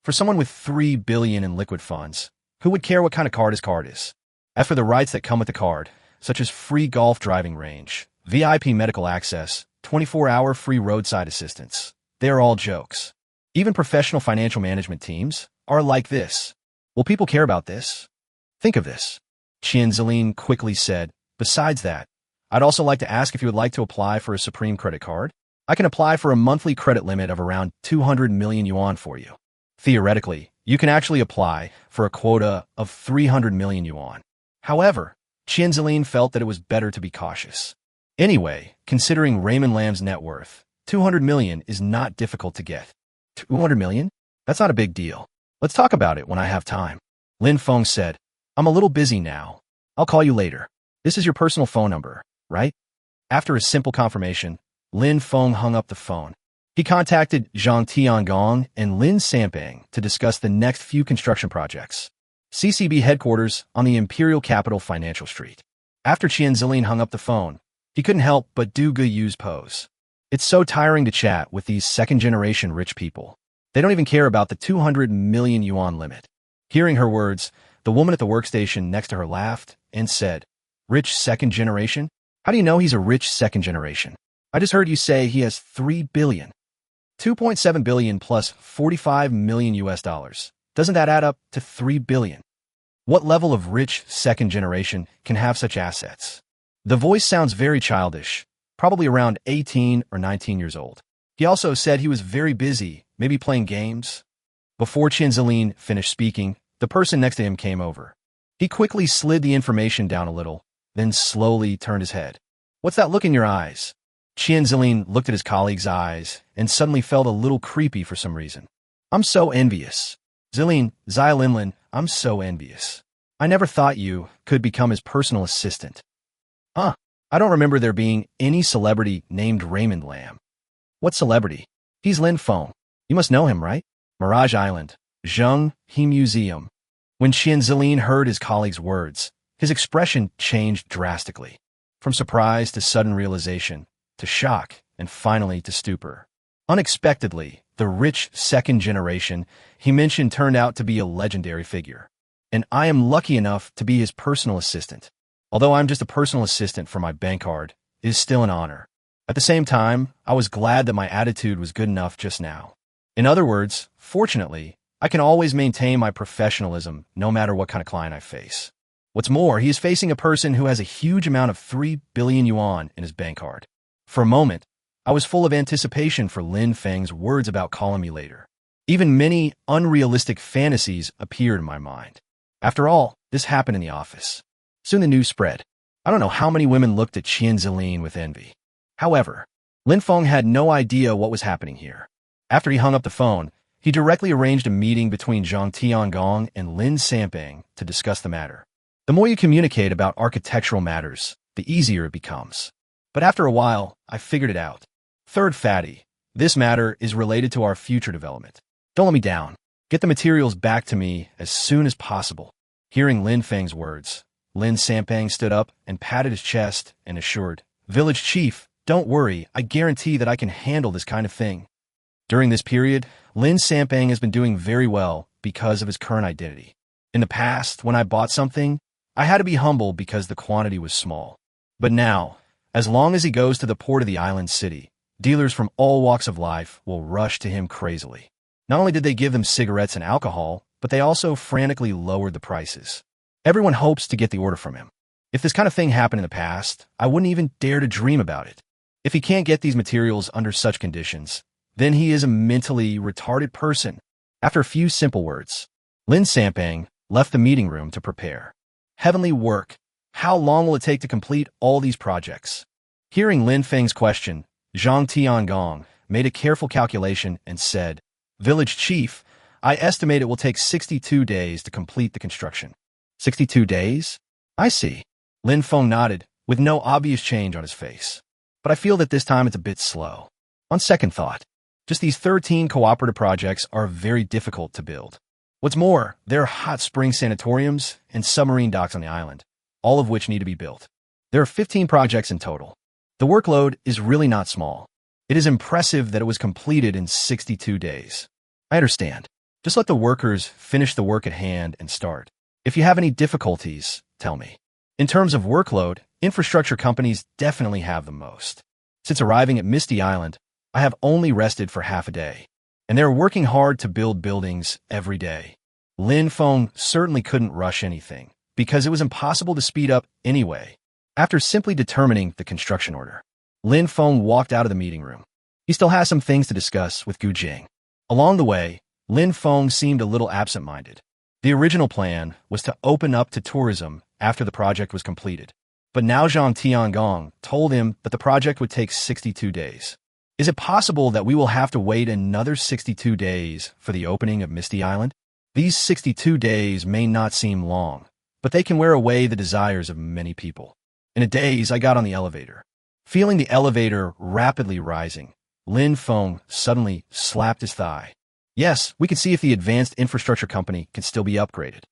For someone with 3 billion in liquid funds, who would care what kind of card his card is? As for the rights that come with the card, such as free golf driving range, VIP medical access, 24-hour free roadside assistance, they are all jokes. Even professional financial management teams are like this. Will people care about this? Think of this. Qianziling quickly said, besides that, I'd also like to ask if you would like to apply for a Supreme credit card. I can apply for a monthly credit limit of around 200 million yuan for you. Theoretically, you can actually apply for a quota of 300 million yuan. However, Qianziling felt that it was better to be cautious. Anyway, considering Raymond Lam's net worth, 200 million is not difficult to get. 200 million? That's not a big deal. Let's talk about it when I have time. Lin Feng said, I'm a little busy now. I'll call you later. This is your personal phone number, right? After a simple confirmation, Lin Feng hung up the phone. He contacted Zhang Tiangong and Lin Sampang to discuss the next few construction projects. CCB headquarters on the Imperial Capital Financial Street. After Qianziling hung up the phone, he couldn't help but do Guyu's pose. It's so tiring to chat with these second-generation rich people. They don't even care about the 200 million yuan limit. Hearing her words, the woman at the workstation next to her laughed and said, Rich second generation? How do you know he's a rich second generation? I just heard you say he has 3 billion. 2.7 billion plus 45 million US dollars. Doesn't that add up to 3 billion? What level of rich second generation can have such assets? The voice sounds very childish, probably around 18 or 19 years old. He also said he was very busy, maybe playing games. Before Qianziling finished speaking, the person next to him came over. He quickly slid the information down a little, then slowly turned his head. What's that look in your eyes? Qianziling looked at his colleague's eyes and suddenly felt a little creepy for some reason. I'm so envious. Zailinlin, I'm so envious. I never thought you could become his personal assistant. Huh, I don't remember there being any celebrity named Raymond Lam. What celebrity? He's Lin Feng. You must know him, right? Mirage Island, Zheng He Museum. When Qianziling heard his colleague's words, his expression changed drastically. From surprise to sudden realization, to shock, and finally to stupor. Unexpectedly, the rich second generation he mentioned turned out to be a legendary figure. And I am lucky enough to be his personal assistant. Although I'm just a personal assistant for my bank card, it is still an honor. At the same time, I was glad that my attitude was good enough just now. In other words, fortunately, I can always maintain my professionalism no matter what kind of client I face. What's more, he is facing a person who has a huge amount of 3 billion yuan in his bank card. For a moment, I was full of anticipation for Lin Feng's words about calling me later. Even many unrealistic fantasies appeared in my mind. After all, this happened in the office. Soon the news spread. I don't know how many women looked at Qianziling with envy. However, Lin Feng had no idea what was happening here. After he hung up the phone, he directly arranged a meeting between Zhang Tiangong and Lin Sampang to discuss the matter. The more you communicate about architectural matters, the easier it becomes. But after a while, I figured it out. Third fatty, this matter is related to our future development. Don't let me down. Get the materials back to me as soon as possible. Hearing Lin Feng's words, Lin Sampang stood up and patted his chest and assured, Village Chief, don't worry, I guarantee that I can handle this kind of thing. During this period, Lin Sampang has been doing very well because of his current identity. In the past, when I bought something, I had to be humble because the quantity was small. But now, as long as he goes to the port of the island city, dealers from all walks of life will rush to him crazily. Not only did they give them cigarettes and alcohol, but they also frantically lowered the prices. Everyone hopes to get the order from him. If this kind of thing happened in the past, I wouldn't even dare to dream about it. If he can't get these materials under such conditions, then he is a mentally retarded person. After a few simple words, Lin Sampang left the meeting room to prepare. Heavenly work. How long will it take to complete all these projects? Hearing Lin Feng's question, Zhang Tiangong made a careful calculation and said, Village Chief, I estimate it will take 62 days to complete the construction. 62 days? I see. Lin Feng nodded, with no obvious change on his face. But I feel that this time it's a bit slow. On second thought, just these 13 cooperative projects are very difficult to build. What's more, there are hot spring sanatoriums and submarine docks on the island, all of which need to be built. There are 15 projects in total. The workload is really not small. It is impressive that it was completed in 62 days. I understand. Just let the workers finish the work at hand and start. If you have any difficulties, tell me. In terms of workload, infrastructure companies definitely have the most. Since arriving at Misty Island, I have only rested for half a day, and they're working hard to build buildings every day. Lin Feng certainly couldn't rush anything, because it was impossible to speed up anyway. After simply determining the construction order, Lin Feng walked out of the meeting room. He still has some things to discuss with Gu Jing. Along the way, Lin Feng seemed a little absent-minded. The original plan was to open up to tourism after the project was completed. But now Zhang Tiangong told him that the project would take 62 days. Is it possible that we will have to wait another 62 days for the opening of Misty Island? These 62 days may not seem long, but they can wear away the desires of many people. In a daze, I got on the elevator. Feeling the elevator rapidly rising, Lin Feng suddenly slapped his thigh. Yes, we could see if the advanced infrastructure company can still be upgraded.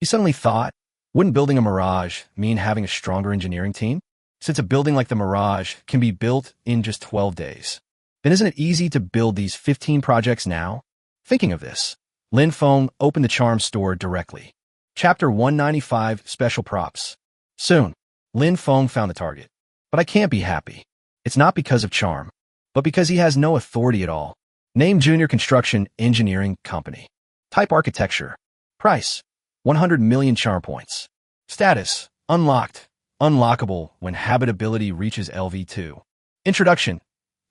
He suddenly thought, wouldn't building a Mirage mean having a stronger engineering team? Since a building like the Mirage can be built in just 12 days, then isn't it easy to build these 15 projects now? Thinking of this, Lin Feng opened the charm store directly. Chapter 195, Special Props. Soon, Lin Feng found the target. But I can't be happy. It's not because of charm, but because he has no authority at all. Name Junior Construction Engineering Company. Type Architecture. Price 100 million charm points. Status Unlocked. Unlockable when habitability reaches LV2. Introduction.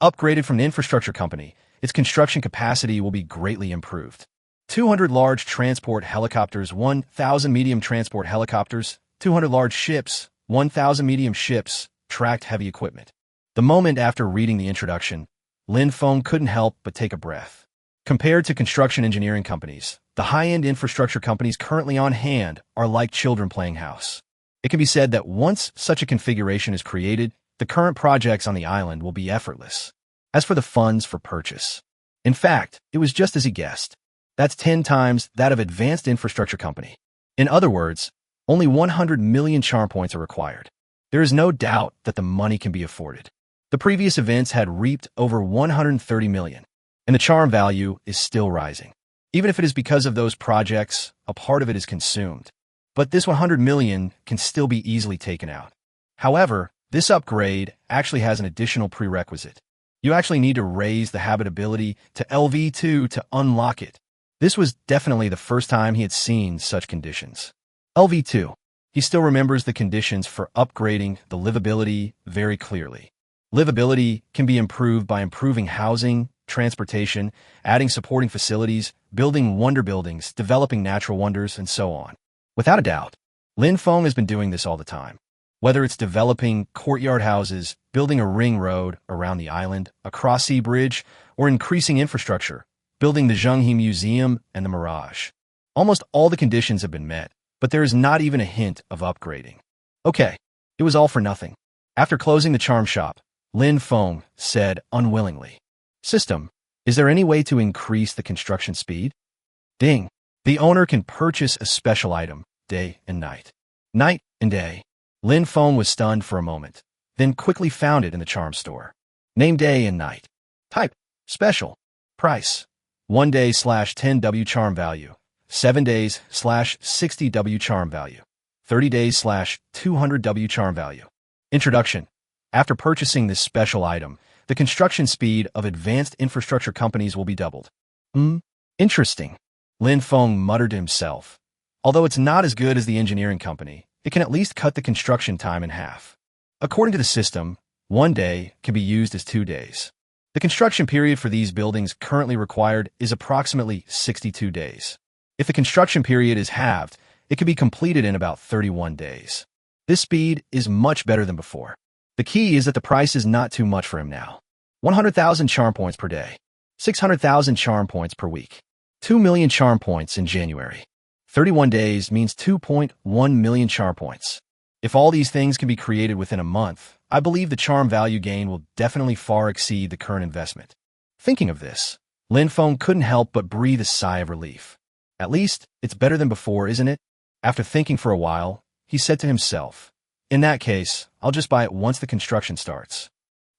Upgraded from the infrastructure company, its construction capacity will be greatly improved. 200 large transport helicopters, 1,000 medium transport helicopters, 200 large ships, 1,000 medium ships, tracked heavy equipment. The moment after reading the introduction, Lin Feng couldn't help but take a breath. Compared to construction engineering companies, the high-end infrastructure companies currently on hand are like children playing house. It can be said that once such a configuration is created, the current projects on the island will be effortless. As for the funds for purchase, in fact, it was just as he guessed. That's 10 times that of advanced infrastructure company. In other words, only 100 million charm points are required. There is no doubt that the money can be afforded. The previous events had reaped over 130 million, and the charm value is still rising. Even if it is because of those projects, a part of it is consumed. But this 100 million can still be easily taken out. However, this upgrade actually has an additional prerequisite. You actually need to raise the habitability to LV2 to unlock it. This was definitely the first time he had seen such conditions. LV2. He still remembers the conditions for upgrading the livability very clearly. Livability can be improved by improving housing, transportation, adding supporting facilities, building wonder buildings, developing natural wonders, and so on. Without a doubt, Lin Feng has been doing this all the time. Whether it's developing courtyard houses, building a ring road around the island, a cross-sea bridge, or increasing infrastructure, building the Zhenghe Museum and the Mirage. Almost all the conditions have been met, but there is not even a hint of upgrading. Okay, it was all for nothing. After closing the charm shop, Lin Feng said unwillingly, "System, is there any way to increase the construction speed?" Ding. The owner can purchase a special item, day and night. Night and day. Lin Feng was stunned for a moment, then quickly found it in the charm store. Name day and night. Type, special. Price, 1 day /10W charm value, 7 days /60W charm value, 30 days /200W charm value. Introduction. After purchasing this special item, the construction speed of advanced infrastructure companies will be doubled. Interesting. Lin Feng muttered to himself. Although it's not as good as the engineering company, it can at least cut the construction time in half. According to the system, 1 day can be used as 2 days. The construction period for these buildings currently required is approximately 62 days. If the construction period is halved, it can be completed in about 31 days. This speed is much better than before. The key is that the price is not too much for him now. 100,000 charm points per day. 600,000 charm points per week. 2 million charm points in January. 31 days means 2.1 million charm points. If all these things can be created within a month, I believe the charm value gain will definitely far exceed the current investment. Thinking of this, Lin Feng couldn't help but breathe a sigh of relief. At least, it's better than before, isn't it? After thinking for a while, he said to himself, in that case, I'll just buy it once the construction starts.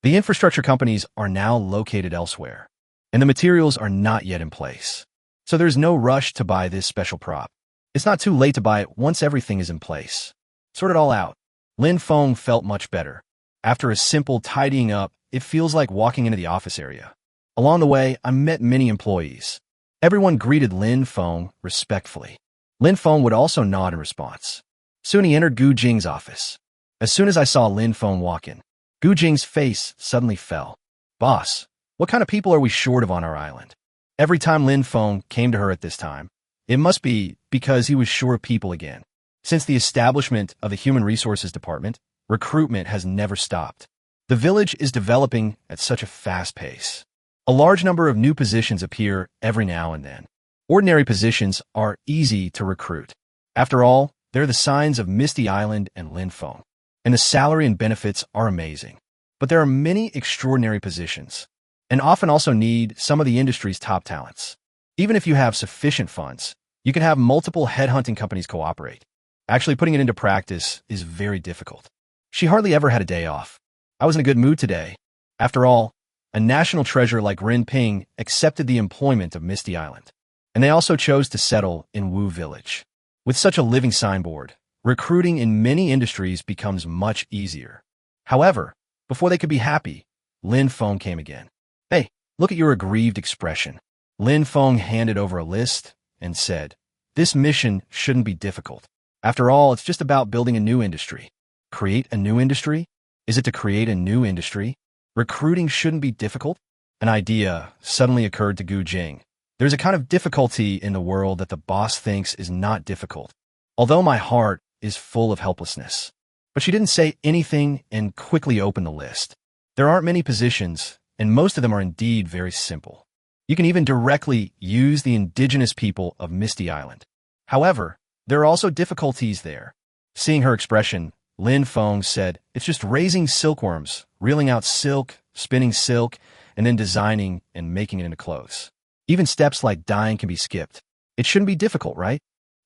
The infrastructure companies are now located elsewhere, and the materials are not yet in place. So there's no rush to buy this special prop. It's not too late to buy it once everything is in place. Sort it all out. Lin Feng felt much better. After a simple tidying up, it feels like walking into the office area. Along the way, I met many employees. Everyone greeted Lin Feng respectfully. Lin Feng would also nod in response. Soon he entered Gu Jing's office. As soon as I saw Lin Feng walk in, Gu Jing's face suddenly fell. Boss, what kind of people are we short of on our island? Every time Lin Feng came to her at this time, it must be because he was short of people again. Since the establishment of the Human Resources Department, recruitment has never stopped. The village is developing at such a fast pace. A large number of new positions appear every now and then. Ordinary positions are easy to recruit. After all, they're the signs of Misty Island and Lin Feng, and the salary and benefits are amazing. But there are many extraordinary positions, and often also need some of the industry's top talents. Even if you have sufficient funds, you can have multiple headhunting companies cooperate. Actually, putting it into practice is very difficult. She hardly ever had a day off. I was in a good mood today. After all, a national treasure like Rin Ping accepted the employment of Misty Island, and they also chose to settle in Wu Village. With such a living signboard, recruiting in many industries becomes much easier. However, before they could be happy, Lin Feng came again. Hey, look at your aggrieved expression. Lin Feng handed over a list and said, this mission shouldn't be difficult. After all, it's just about building a new industry. Create a new industry? Is it to create a new industry? Recruiting shouldn't be difficult? An idea suddenly occurred to Gu Jing. There's a kind of difficulty in the world that the boss thinks is not difficult, although my heart is full of helplessness. But she didn't say anything and quickly opened the list. There aren't many positions, and most of them are indeed very simple. You can even directly use the indigenous people of Misty Island. However, there are also difficulties there. Seeing her expression, Lin Feng said, it's just raising silkworms, reeling out silk, spinning silk, and then designing and making it into clothes. Even steps like dyeing can be skipped. It shouldn't be difficult, right?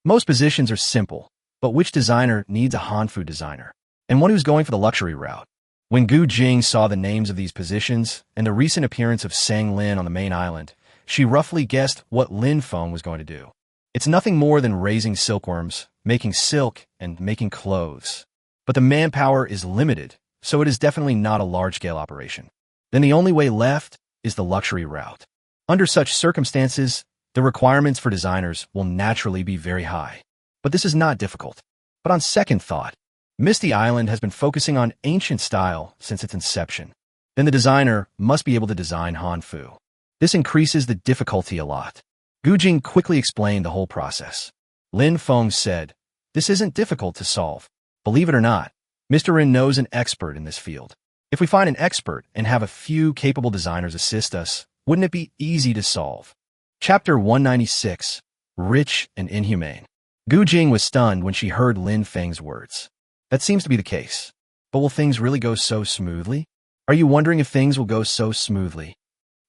Most positions are simple, but which designer needs a Hanfu designer? And one who's going for the luxury route? When Gu Jing saw the names of these positions and the recent appearance of Sang Lin on the main island, she roughly guessed what Lin Feng was going to do. It's nothing more than raising silkworms, making silk, and making clothes. But the manpower is limited, so it is definitely not a large-scale operation. Then the only way left is the luxury route. Under such circumstances, the requirements for designers will naturally be very high. But this is not difficult. But on second thought, Misty Island has been focusing on ancient style since its inception. Then the designer must be able to design Hanfu. This increases the difficulty a lot. Gu Jing quickly explained the whole process. Lin Feng said, this isn't difficult to solve. Believe it or not, Mr. Rin knows an expert in this field. If we find an expert and have a few capable designers assist us, wouldn't it be easy to solve? Chapter 196, Rich and Inhumane. Gu Jing was stunned when she heard Lin Feng's words. That seems to be the case. But will things really go so smoothly? Are you wondering if things will go so smoothly?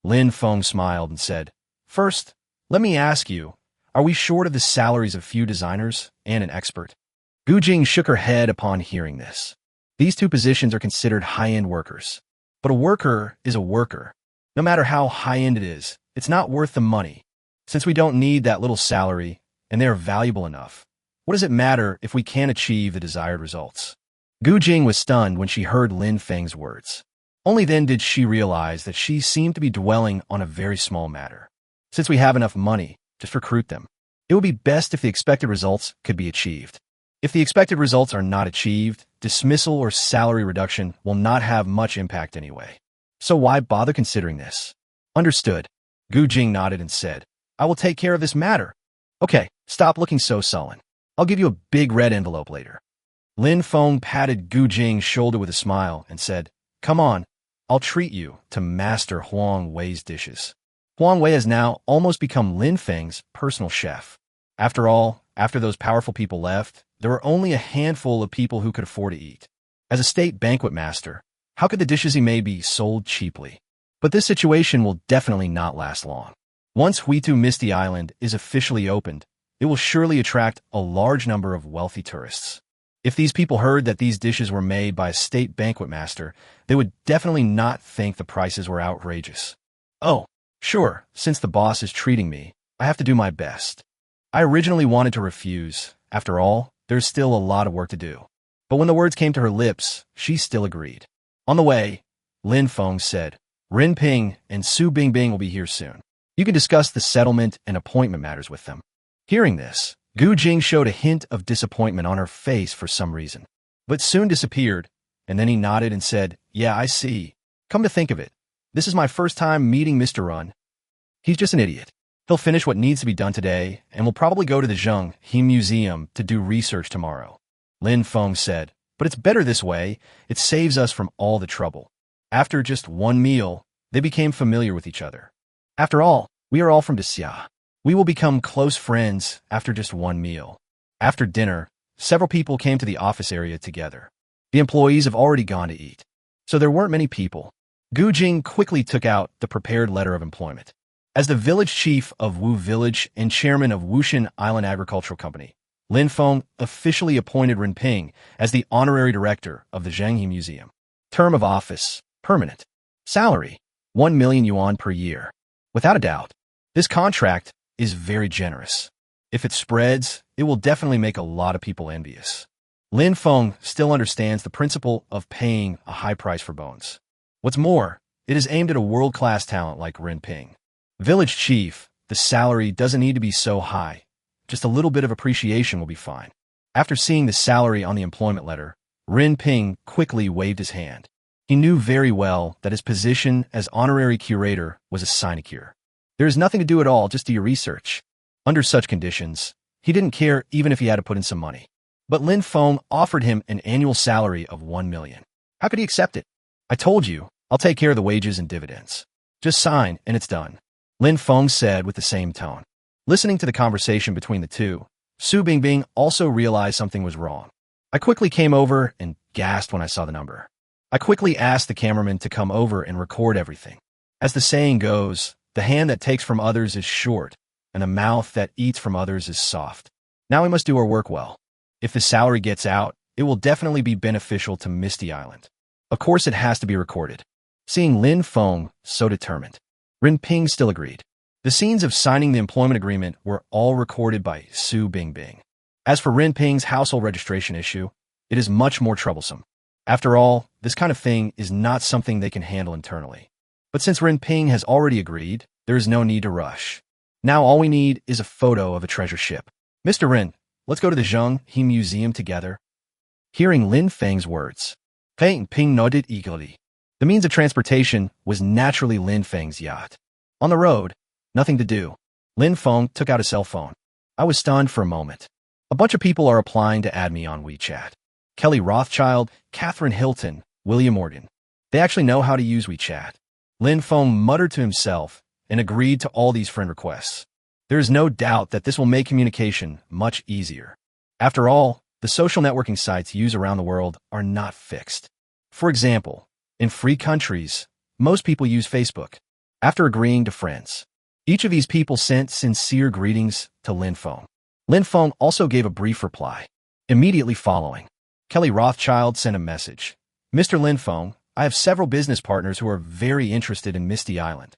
Lin Feng smiled and said, first, let me ask you, are we short of the salaries of few designers and an expert? Gu Jing shook her head upon hearing this. These two positions are considered high-end workers. But a worker is a worker. No matter how high-end it is, it's not worth the money. Since we don't need that little salary, and they are valuable enough, what does it matter if we can't achieve the desired results? Gu Jing was stunned when she heard Lin Feng's words. Only then did she realize that she seemed to be dwelling on a very small matter. Since we have enough money, just recruit them. It would be best if the expected results could be achieved. If the expected results are not achieved, dismissal or salary reduction will not have much impact anyway. So why bother considering this? Understood. Gu Jing nodded and said, I will take care of this matter. Okay, stop looking so sullen. I'll give you a big red envelope later. Lin Feng patted Gu Jing's shoulder with a smile and said, come on, I'll treat you to Master Huang Wei's dishes. Huang Wei has now almost become Lin Feng's personal chef. After all, after those powerful people left, there were only a handful of people who could afford to eat. As a state banquet master, how could the dishes he made be sold cheaply? But this situation will definitely not last long. Once Huitu Misty Island is officially opened, it will surely attract a large number of wealthy tourists. If these people heard that these dishes were made by a state banquet master, they would definitely not think the prices were outrageous. Oh, sure, since the boss is treating me, I have to do my best. I originally wanted to refuse. After all, there's still a lot of work to do. But when the words came to her lips, she still agreed. On the way, Lin Feng said, Rin Ping and Su Bingbing will be here soon. You can discuss the settlement and appointment matters with them. Hearing this, Gu Jing showed a hint of disappointment on her face for some reason, but soon disappeared, and then he nodded and said, "Yeah, I see. Come to think of it, this is my first time meeting Mr. Run. He's just an idiot. He'll finish what needs to be done today, and will probably go to the Zheng He Museum to do research tomorrow," Lin Feng said. "But it's better this way. It saves us from all the trouble." After just one meal, they became familiar with each other. "After all, we are all from Xia. We will become close friends after just one meal." After dinner, several people came to the office area together. The employees have already gone to eat, so there weren't many people. Gu Jing quickly took out the prepared letter of employment. As the village chief of Wu Village and chairman of Wushan Island Agricultural Company, Lin Feng officially appointed Ren Ping as the honorary director of the Zhanghe Museum. Term of office, permanent. Salary, 1 million yuan per year. Without a doubt, this contract is very generous. If it spreads, it will definitely make a lot of people envious. Lin Feng still understands the principle of paying a high price for bones. What's more, it is aimed at a world-class talent like Ren Ping. Village chief, the salary doesn't need to be so high. Just a little bit of appreciation will be fine. After seeing the salary on the employment letter, Ren Ping quickly waved his hand. He knew very well that his position as honorary curator was a sinecure. There is nothing to do at all, just do your research. Under such conditions, he didn't care even if he had to put in some money. But Lin Feng offered him an annual salary of 1 million. How could he accept it? "I told you, I'll take care of the wages and dividends. Just sign, and it's done," Lin Feng said with the same tone. Listening to the conversation between the two, Su Bingbing also realized something was wrong. "I quickly came over and gasped when I saw the number. I quickly asked the cameraman to come over and record everything. As the saying goes, the hand that takes from others is short, and the mouth that eats from others is soft. Now we must do our work well. If the salary gets out, it will definitely be beneficial to Misty Island. Of course it has to be recorded." Seeing Lin Feng so determined, Ren Ping still agreed. The scenes of signing the employment agreement were all recorded by Su Bingbing. As for Ren Ping's household registration issue, it is much more troublesome. After all, this kind of thing is not something they can handle internally. But since Ren Ping has already agreed, there is no need to rush. Now all we need is a photo of a treasure ship. "Mr. Ren, let's go to the Zheng He Museum together." Hearing Lin Feng's words, Feng Ping nodded eagerly. The means of transportation was naturally Lin Feng's yacht. On the road, nothing to do. Lin Feng took out a cell phone. I was stunned for a moment. A bunch of people are applying to add me on WeChat. Kelly Rothschild, Catherine Hilton, William Morgan. They actually know how to use WeChat. Lin Feng muttered to himself and agreed to all these friend requests. There is no doubt that this will make communication much easier. After all, the social networking sites used around the world are not fixed. For example, in free countries, most people use Facebook. After agreeing to friends, each of these people sent sincere greetings to Lin Feng. Lin Feng also gave a brief reply. Immediately following, Kelly Rothschild sent a message. "Mr. Lin Feng, I have several business partners who are very interested in Misty Island."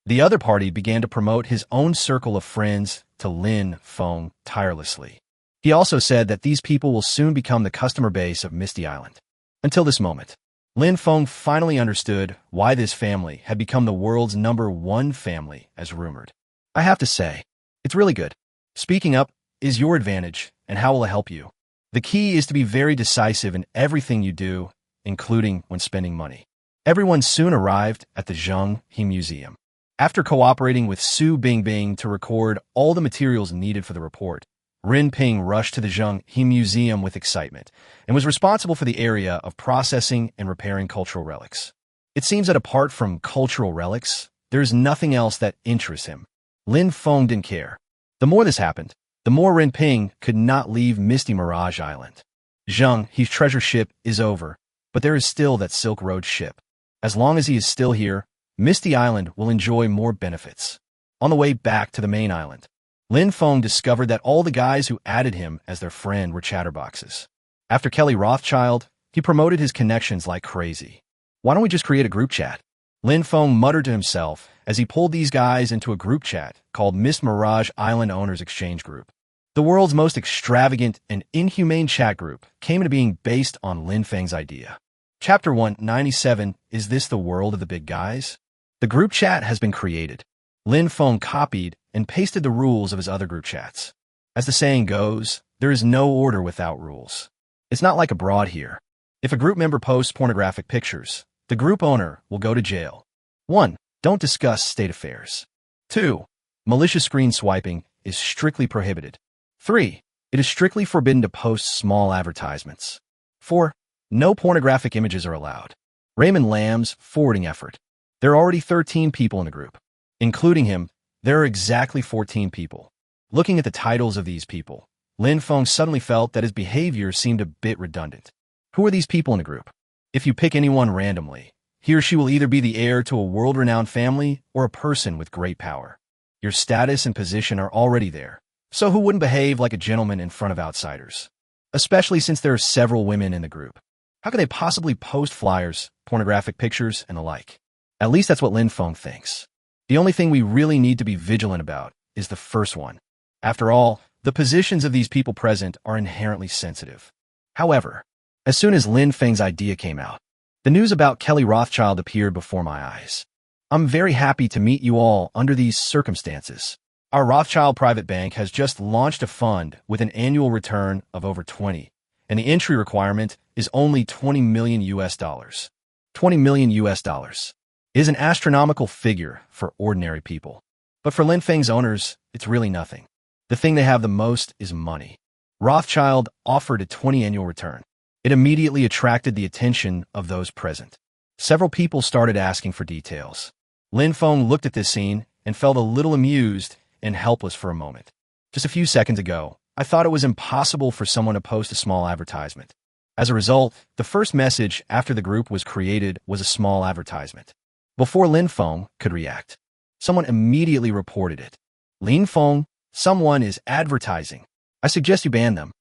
The other party began to promote his own circle of friends to Lin Feng tirelessly. He also said that these people will soon become the customer base of Misty Island. Until this moment, Lin Feng finally understood why this family had become the world's #1 family, as rumored. I have to say, it's really good. Speaking up is your advantage, and how will it help you? The key is to be very decisive in everything you do, including when spending money. Everyone soon arrived at the Zheng He Museum. After cooperating with Su Bingbing to record all the materials needed for the report, Ren Ping rushed to the Zheng He Museum with excitement and was responsible for the area of processing and repairing cultural relics. It seems that apart from cultural relics, there is nothing else that interests him. Lin Feng didn't care. The more this happened, the more Ren Ping could not leave Misty Mirage Island. Zheng He's treasure ship is over, but there is still that Silk Road ship. As long as he is still here, Misty Island will enjoy more benefits. On the way back to the main island, Lin Feng discovered that all the guys who added him as their friend were chatterboxes. After Kelly Rothschild, he promoted his connections like crazy. "Why don't we just create a group chat?" Lin Feng muttered to himself as he pulled these guys into a group chat called Miss Mirage Island Owners Exchange Group. The world's most extravagant and inhumane chat group came into being based on Lin Feng's idea. Chapter 197, Is This the World of the Big Guys? The group chat has been created. Lin Feng copied and pasted the rules of his other group chats. As the saying goes, there is no order without rules. It's not like abroad here. If a group member posts pornographic pictures, the group owner will go to jail. 1. Don't discuss state affairs. 2. Malicious screen swiping is strictly prohibited. 3. It is strictly forbidden to post small advertisements. 4. No pornographic images are allowed. Raymond Lamb's forwarding effort. There are already 13 people in the group. Including him, there are exactly 14 people. Looking at the titles of these people, Lin Feng suddenly felt that his behavior seemed a bit redundant. Who are these people in the group? If you pick anyone randomly, he or she will either be the heir to a world-renowned family or a person with great power. Your status and position are already there, so who wouldn't behave like a gentleman in front of outsiders? Especially since there are several women in the group. How could they possibly post flyers, pornographic pictures, and the like? At least that's what Lin Feng thinks. The only thing we really need to be vigilant about is the first one. After all, the positions of these people present are inherently sensitive. However, as soon as Lin Feng's idea came out, the news about Kelly Rothschild appeared before my eyes. I'm very happy to meet you all under these circumstances. Our Rothschild private bank has just launched a fund with an annual return of over 20, and the entry requirement is only 20 million US dollars. 20 million US dollars is an astronomical figure for ordinary people. But for Lin Feng's owners, it's really nothing. The thing they have the most is money. Rothschild offered a 20 annual return. It immediately attracted the attention of those present. Several people started asking for details. Lin Feng looked at this scene and felt a little amused and helpless for a moment. Just a few seconds ago, I thought it was impossible for someone to post a small advertisement. As a result, the first message after the group was created was a small advertisement. Before Lin Feng could react, someone immediately reported it. Lin Feng, someone is advertising. I suggest you ban them.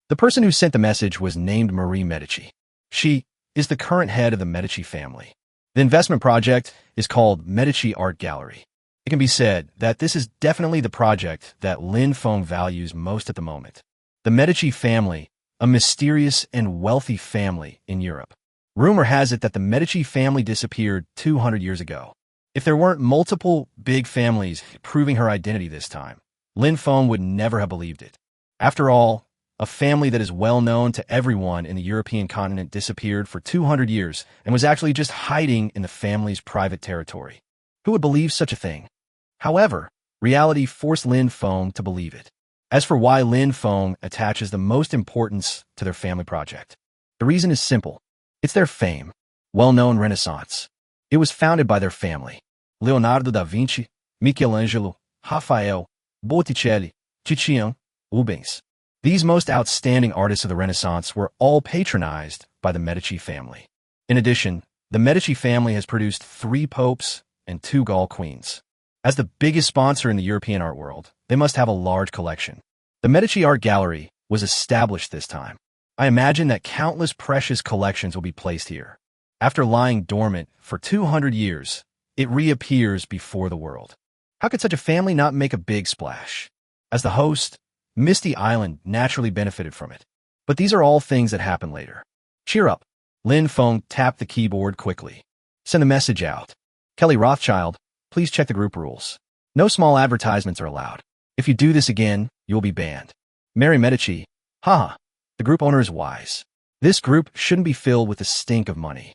The person who sent the message was named Marie Medici. She is the current head of the Medici family. The investment project is called Medici Art Gallery. It can be said that this is definitely the project that Lin Feng values most at the moment. The Medici family, a mysterious and wealthy family in Europe. Rumor has it that the Medici family disappeared 200 years ago. If there weren't multiple big families proving her identity this time, Lin Feng would never have believed it. After all, a family that is well known to everyone in the European continent disappeared for 200 years and was actually just hiding in the family's private territory. Who would believe such a thing? However, reality forced Lin Feng to believe it. As for why Lin Feng attaches the most importance to their family project, the reason is simple. It's their fame, well-known Renaissance. It was founded by their family. Leonardo da Vinci, Michelangelo, Raphael, Botticelli, Titian, Rubens. These most outstanding artists of the Renaissance were all patronized by the Medici family. In addition, the Medici family has produced 3 popes and 2 Gaul queens. As the biggest sponsor in the European art world, they must have a large collection. The Medici Art Gallery was established this time. I imagine that countless precious collections will be placed here. After lying dormant for 200 years, it reappears before the world. How could such a family not make a big splash? As the host, Misty Island naturally benefited from it. But these are all things that happen later. Cheer up. Lin Feng tapped the keyboard quickly. Send a message out. Kelly Rothschild, please check the group rules. No small advertisements are allowed. If you do this again, you will be banned. Mary Medici, haha, the group owner is wise. This group shouldn't be filled with the stink of money.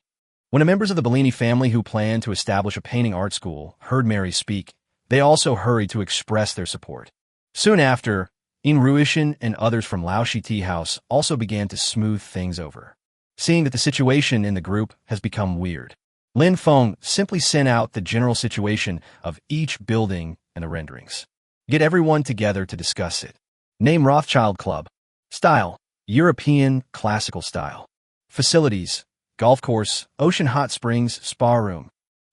When the members of the Bellini family who planned to establish a painting art school heard Mary speak, they also hurried to express their support. Soon after, Ruishin and others from Laoshi Tea House also began to smooth things over. Seeing that the situation in the group has become weird, Lin Feng simply sent out the general situation of each building and the renderings. Get everyone together to discuss it. Name Rothschild Club. Style, European classical style. Facilities, golf course, ocean hot springs, spa room.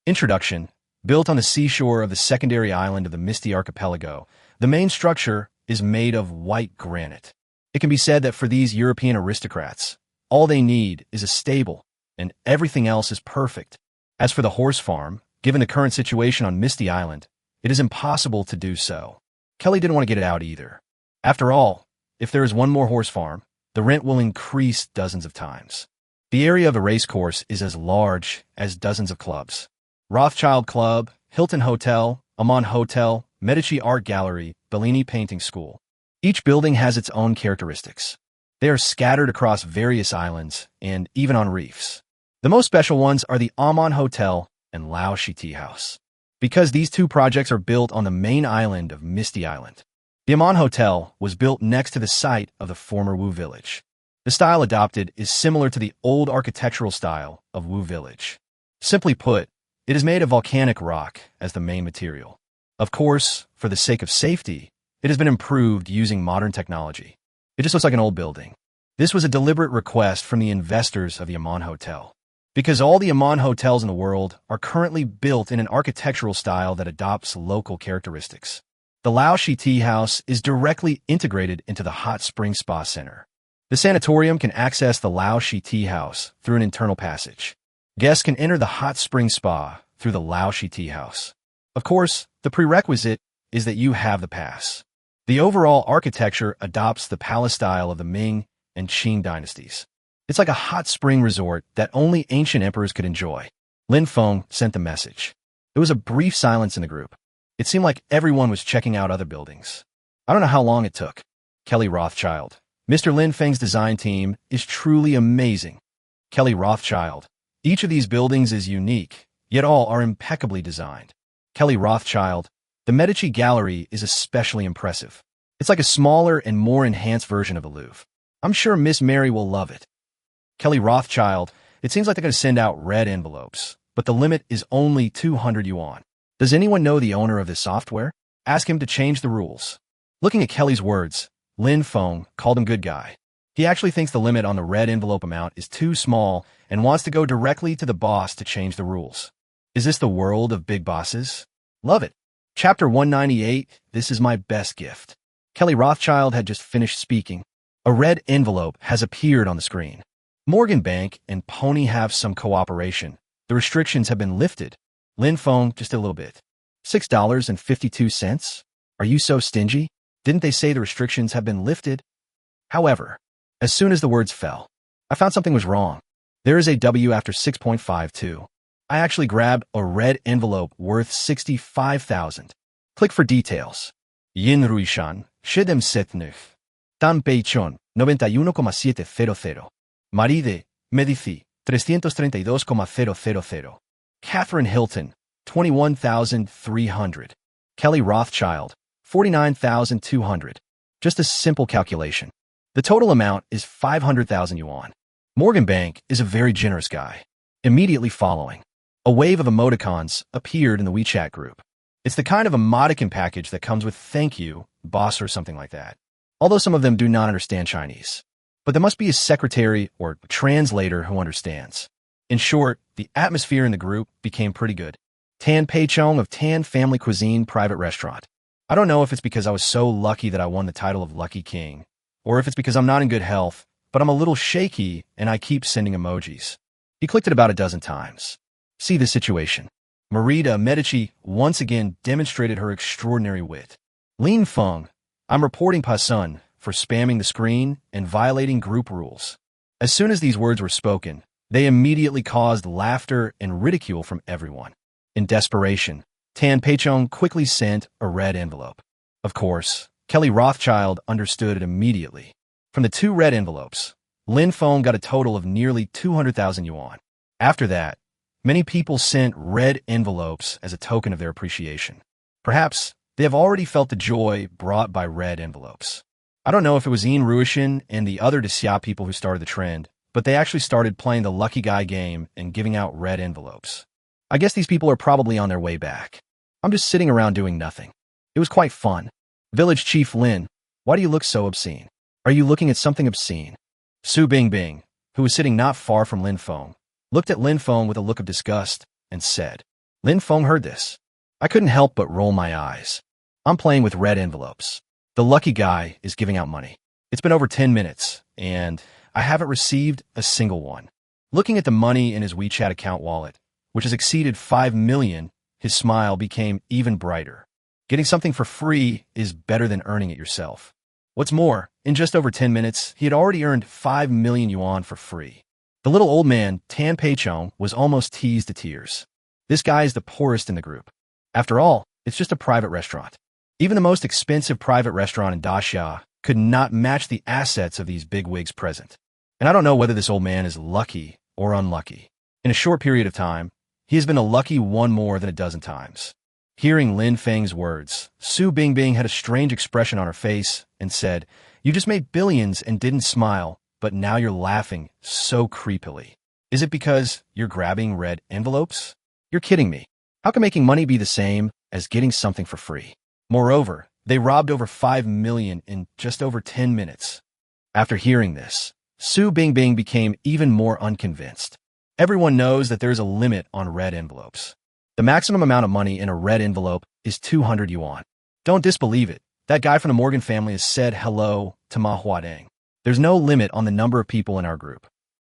Introduction, built on the seashore of the secondary island of the Misty Archipelago, the main structure is made of white granite. It can be said that for these European aristocrats, all they need is a stable, and everything else is perfect. As for the horse farm, given the current situation on Misty Island, it is impossible to do so. Kelly didn't want to get it out either. After all, if there is one more horse farm, the rent will increase dozens of times. The area of the race course is as large as dozens of clubs. Rothschild Club, Hilton Hotel, Amman Hotel, Medici Art Gallery, Bellini Painting School. Each building has its own characteristics. They are scattered across various islands and even on reefs. The most special ones are the Amon Hotel and Lao Shi Tea House, because these two projects are built on the main island of Misty Island. The Amon Hotel was built next to the site of the former Wu Village. The style adopted is similar to the old architectural style of Wu Village. Simply put, it is made of volcanic rock as the main material. Of course, for the sake of safety, it has been improved using modern technology. It just looks like an old building. This was a deliberate request from the investors of the Amon Hotel, because all the Amon hotels in the world are currently built in an architectural style that adopts local characteristics. The Lao Shi Tea House is directly integrated into the hot spring spa center. The sanatorium can access the Lao Shi Tea House through an internal passage. Guests can enter the hot spring spa through the Lao Shi Tea House. Of course, the prerequisite is that you have the pass. The overall architecture adopts the palace style of the Ming and Qing dynasties. It's like a hot spring resort that only ancient emperors could enjoy. Lin Feng sent the message. There was a brief silence in the group. It seemed like everyone was checking out other buildings. I don't know how long it took. Kelly Rothschild. Mr. Lin Feng's design team is truly amazing. Kelly Rothschild. Each of these buildings is unique, yet all are impeccably designed. Kelly Rothschild. The Medici Gallery is especially impressive. It's like a smaller and more enhanced version of the Louvre. I'm sure Miss Mary will love it. Kelly Rothschild. It seems like they're going to send out red envelopes, but the limit is only 200 yuan. Does anyone know the owner of this software? Ask him to change the rules. Looking at Kelly's words, Lin Feng called him good guy. He actually thinks the limit on the red envelope amount is too small and wants to go directly to the boss to change the rules. Is this the world of big bosses? Love it. Chapter 198, This is my best gift. Kelly Rothschild had just finished speaking. A red envelope has appeared on the screen. Morgan Bank and Pony have some cooperation. The restrictions have been lifted. Lin Feng, just a little bit. $6.52? Are you so stingy? Didn't they say the restrictions have been lifted? However, as soon as the words fell, I found something was wrong. There is a W after 6.52. I actually grabbed a red envelope worth 65,000. Click for details. Yin Ruishan, Shedem Setnuf. Tan Peichon, 91,700. Maride, Medici, 332,000. Catherine Hilton, 21,300. Kelly Rothschild, 49,200. Just a simple calculation. The total amount is 500,000 yuan. Morgan Bank is a very generous guy. Immediately following, a wave of emoticons appeared in the WeChat group. It's the kind of emoticon package that comes with thank you, boss, or something like that. Although some of them do not understand Chinese. But there must be a secretary or translator who understands. In short, the atmosphere in the group became pretty good. Tan Peichong of Tan Family Cuisine Private Restaurant. I don't know if it's because I was so lucky that I won the title of Lucky King, or if it's because I'm not in good health, but I'm a little shaky and I keep sending emojis. He clicked it about a dozen times. See the situation. Marita Medici once again demonstrated her extraordinary wit. Lin Feng, I'm reporting Pasun for spamming the screen and violating group rules. As soon as these words were spoken, they immediately caused laughter and ridicule from everyone. In desperation, Tan Peichong quickly sent a red envelope. Of course, Kelly Rothschild understood it immediately. From the two red envelopes, Lin Feng got a total of nearly 200,000 yuan. After that, many people sent red envelopes as a token of their appreciation. Perhaps they have already felt the joy brought by red envelopes. I don't know if it was Ian Ruishin and the other Xia people who started the trend, but they actually started playing the Lucky Guy game and giving out red envelopes. I guess these people are probably on their way back. I'm just sitting around doing nothing. It was quite fun. Village Chief Lin, why do you look so obscene? Are you looking at something obscene? Su Bingbing, who was sitting not far from Lin Feng, looked at Lin Feng with a look of disgust and said, Lin Feng heard this. I couldn't help but roll my eyes. I'm playing with red envelopes. The lucky guy is giving out money. It's been over 10 minutes, and I haven't received a single one. Looking at the money in his WeChat account wallet, which has exceeded 5 million, his smile became even brighter. Getting something for free is better than earning it yourself. What's more, in just over 10 minutes, he had already earned 5 million yuan for free. The little old man, Tan Peichong, was almost teased to tears. This guy is the poorest in the group. After all, it's just a private restaurant. Even the most expensive private restaurant in Daxia could not match the assets of these bigwigs present. And I don't know whether this old man is lucky or unlucky. In a short period of time, he has been a lucky one more than a dozen times. Hearing Lin Feng's words, Su Bingbing had a strange expression on her face and said, "You just made billions and didn't smile, but now you're laughing so creepily. Is it because you're grabbing red envelopes? You're kidding me. How can making money be the same as getting something for free?" Moreover, they robbed over 5 million in just over 10 minutes. After hearing this, Su Bingbing became even more unconvinced. Everyone knows that there is a limit on red envelopes. The maximum amount of money in a red envelope is 200 yuan. Don't disbelieve it. That guy from the Morgan family has said hello to manhwa Deng. There's no limit on the number of people in our group.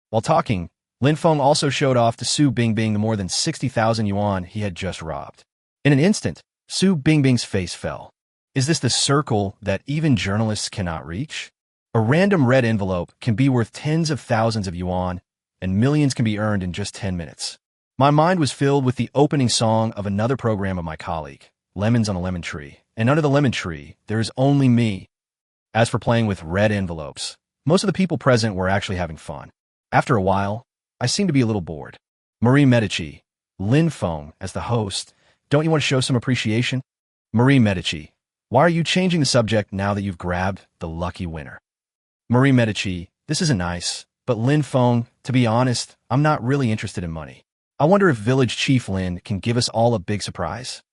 While talking, Lin Feng also showed off to Su Bingbing the more than 60,000 yuan he had just robbed. In an instant, Su Bingbing's face fell. Is this the circle that even journalists cannot reach? A random red envelope can be worth tens of thousands of yuan, and millions can be earned in just 10 minutes. My mind was filled with the opening song of another program of my colleague, Lemons on a Lemon Tree, and under the lemon tree, there is only me. As for playing with red envelopes, most of the people present were actually having fun. After a while, I seemed to be a little bored. Marie Medici, Lin Feng as the host, don't you want to show some appreciation? Marie Medici, why are you changing the subject now that you've grabbed the lucky winner? Marie Medici, this isn't nice, but Lin Feng, to be honest, I'm not really interested in money. I wonder if Village Chief Lin can give us all a big surprise.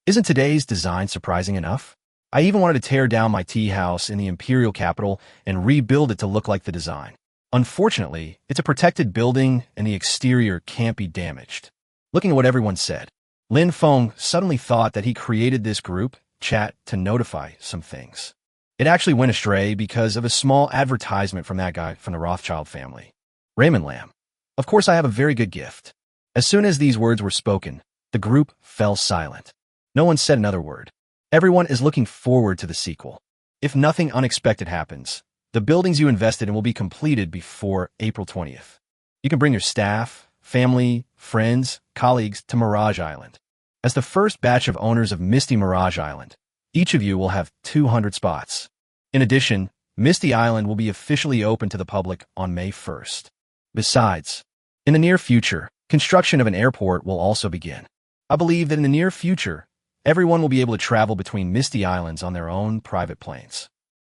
Isn't today's design surprising enough? I even wanted to tear down my tea house in the imperial capital and rebuild it to look like the design. Unfortunately, it's a protected building and the exterior can't be damaged. Looking at what everyone said, Lin Feng suddenly thought that he created this group chat to notify some things. It actually went astray because of a small advertisement from that guy from the Rothschild family. Raymond Lamb. Of course, I have a very good gift. As soon as these words were spoken, the group fell silent. No one said another word. Everyone is looking forward to the sequel. If nothing unexpected happens, the buildings you invested in will be completed before April 20th. You can bring your staff, family, friends, colleagues to Mirage Island. As the first batch of owners of Misty Mirage Island, each of you will have 200 spots. In addition, Misty Island will be officially open to the public on May 1st. Besides, in the near future, construction of an airport will also begin. I believe that in the near future, everyone will be able to travel between Misty Islands on their own private planes.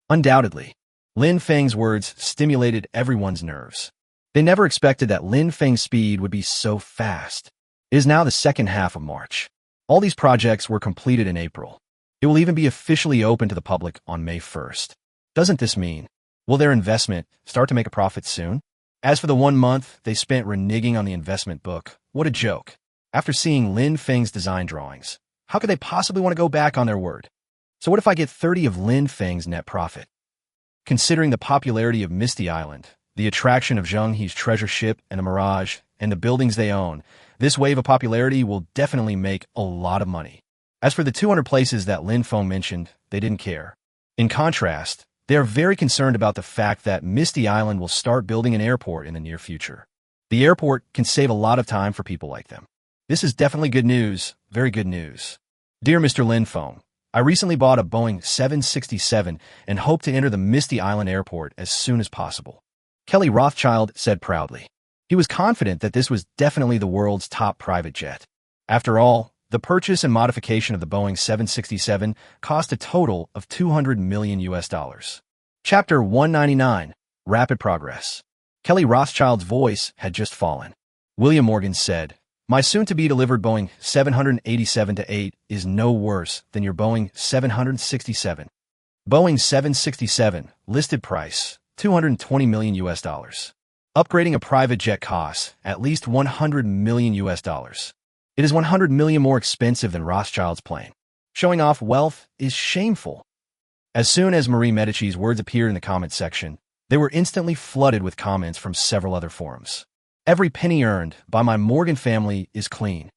Undoubtedly, Lin Feng's words stimulated everyone's nerves. They never expected that Lin Feng's speed would be so fast. It is now the second half of March. All these projects were completed in April. It will even be officially open to the public on May 1st. Doesn't this mean, will their investment start to make a profit soon? As for the 1 month they spent reneging on the investment book, what a joke. After seeing Lin Feng's design drawings, how could they possibly want to go back on their word? So what if I get 30 of Lin Feng's net profit? Considering the popularity of Misty Island, the attraction of Zheng He's treasure ship and the Mirage, and the buildings they own, this wave of popularity will definitely make a lot of money. As for the 200 places that Lin Feng mentioned, they didn't care. In contrast, they are very concerned about the fact that Misty Island will start building an airport in the near future. The airport can save a lot of time for people like them. This is definitely good news, very good news. Dear Mr. Lin Feng, I recently bought a Boeing 767 and hope to enter the Misty Island airport as soon as possible. Kelly Rothschild said proudly. He was confident that this was definitely the world's top private jet. After all, the purchase and modification of the Boeing 767 cost a total of $200 million. Chapter 199, Rapid Progress. Kelly Rothschild's voice had just fallen. William Morgan said, "My soon-to-be-delivered Boeing 787-8 is no worse than your Boeing 767. Boeing 767, listed price, $220 million. Upgrading a private jet costs at least $100 million. It is $100 million more expensive than Rothschild's plane. Showing off wealth is shameful." As soon as Marie Medici's words appeared in the comment section, they were instantly flooded with comments from several other forums. Every penny earned by my Morgan family is clean.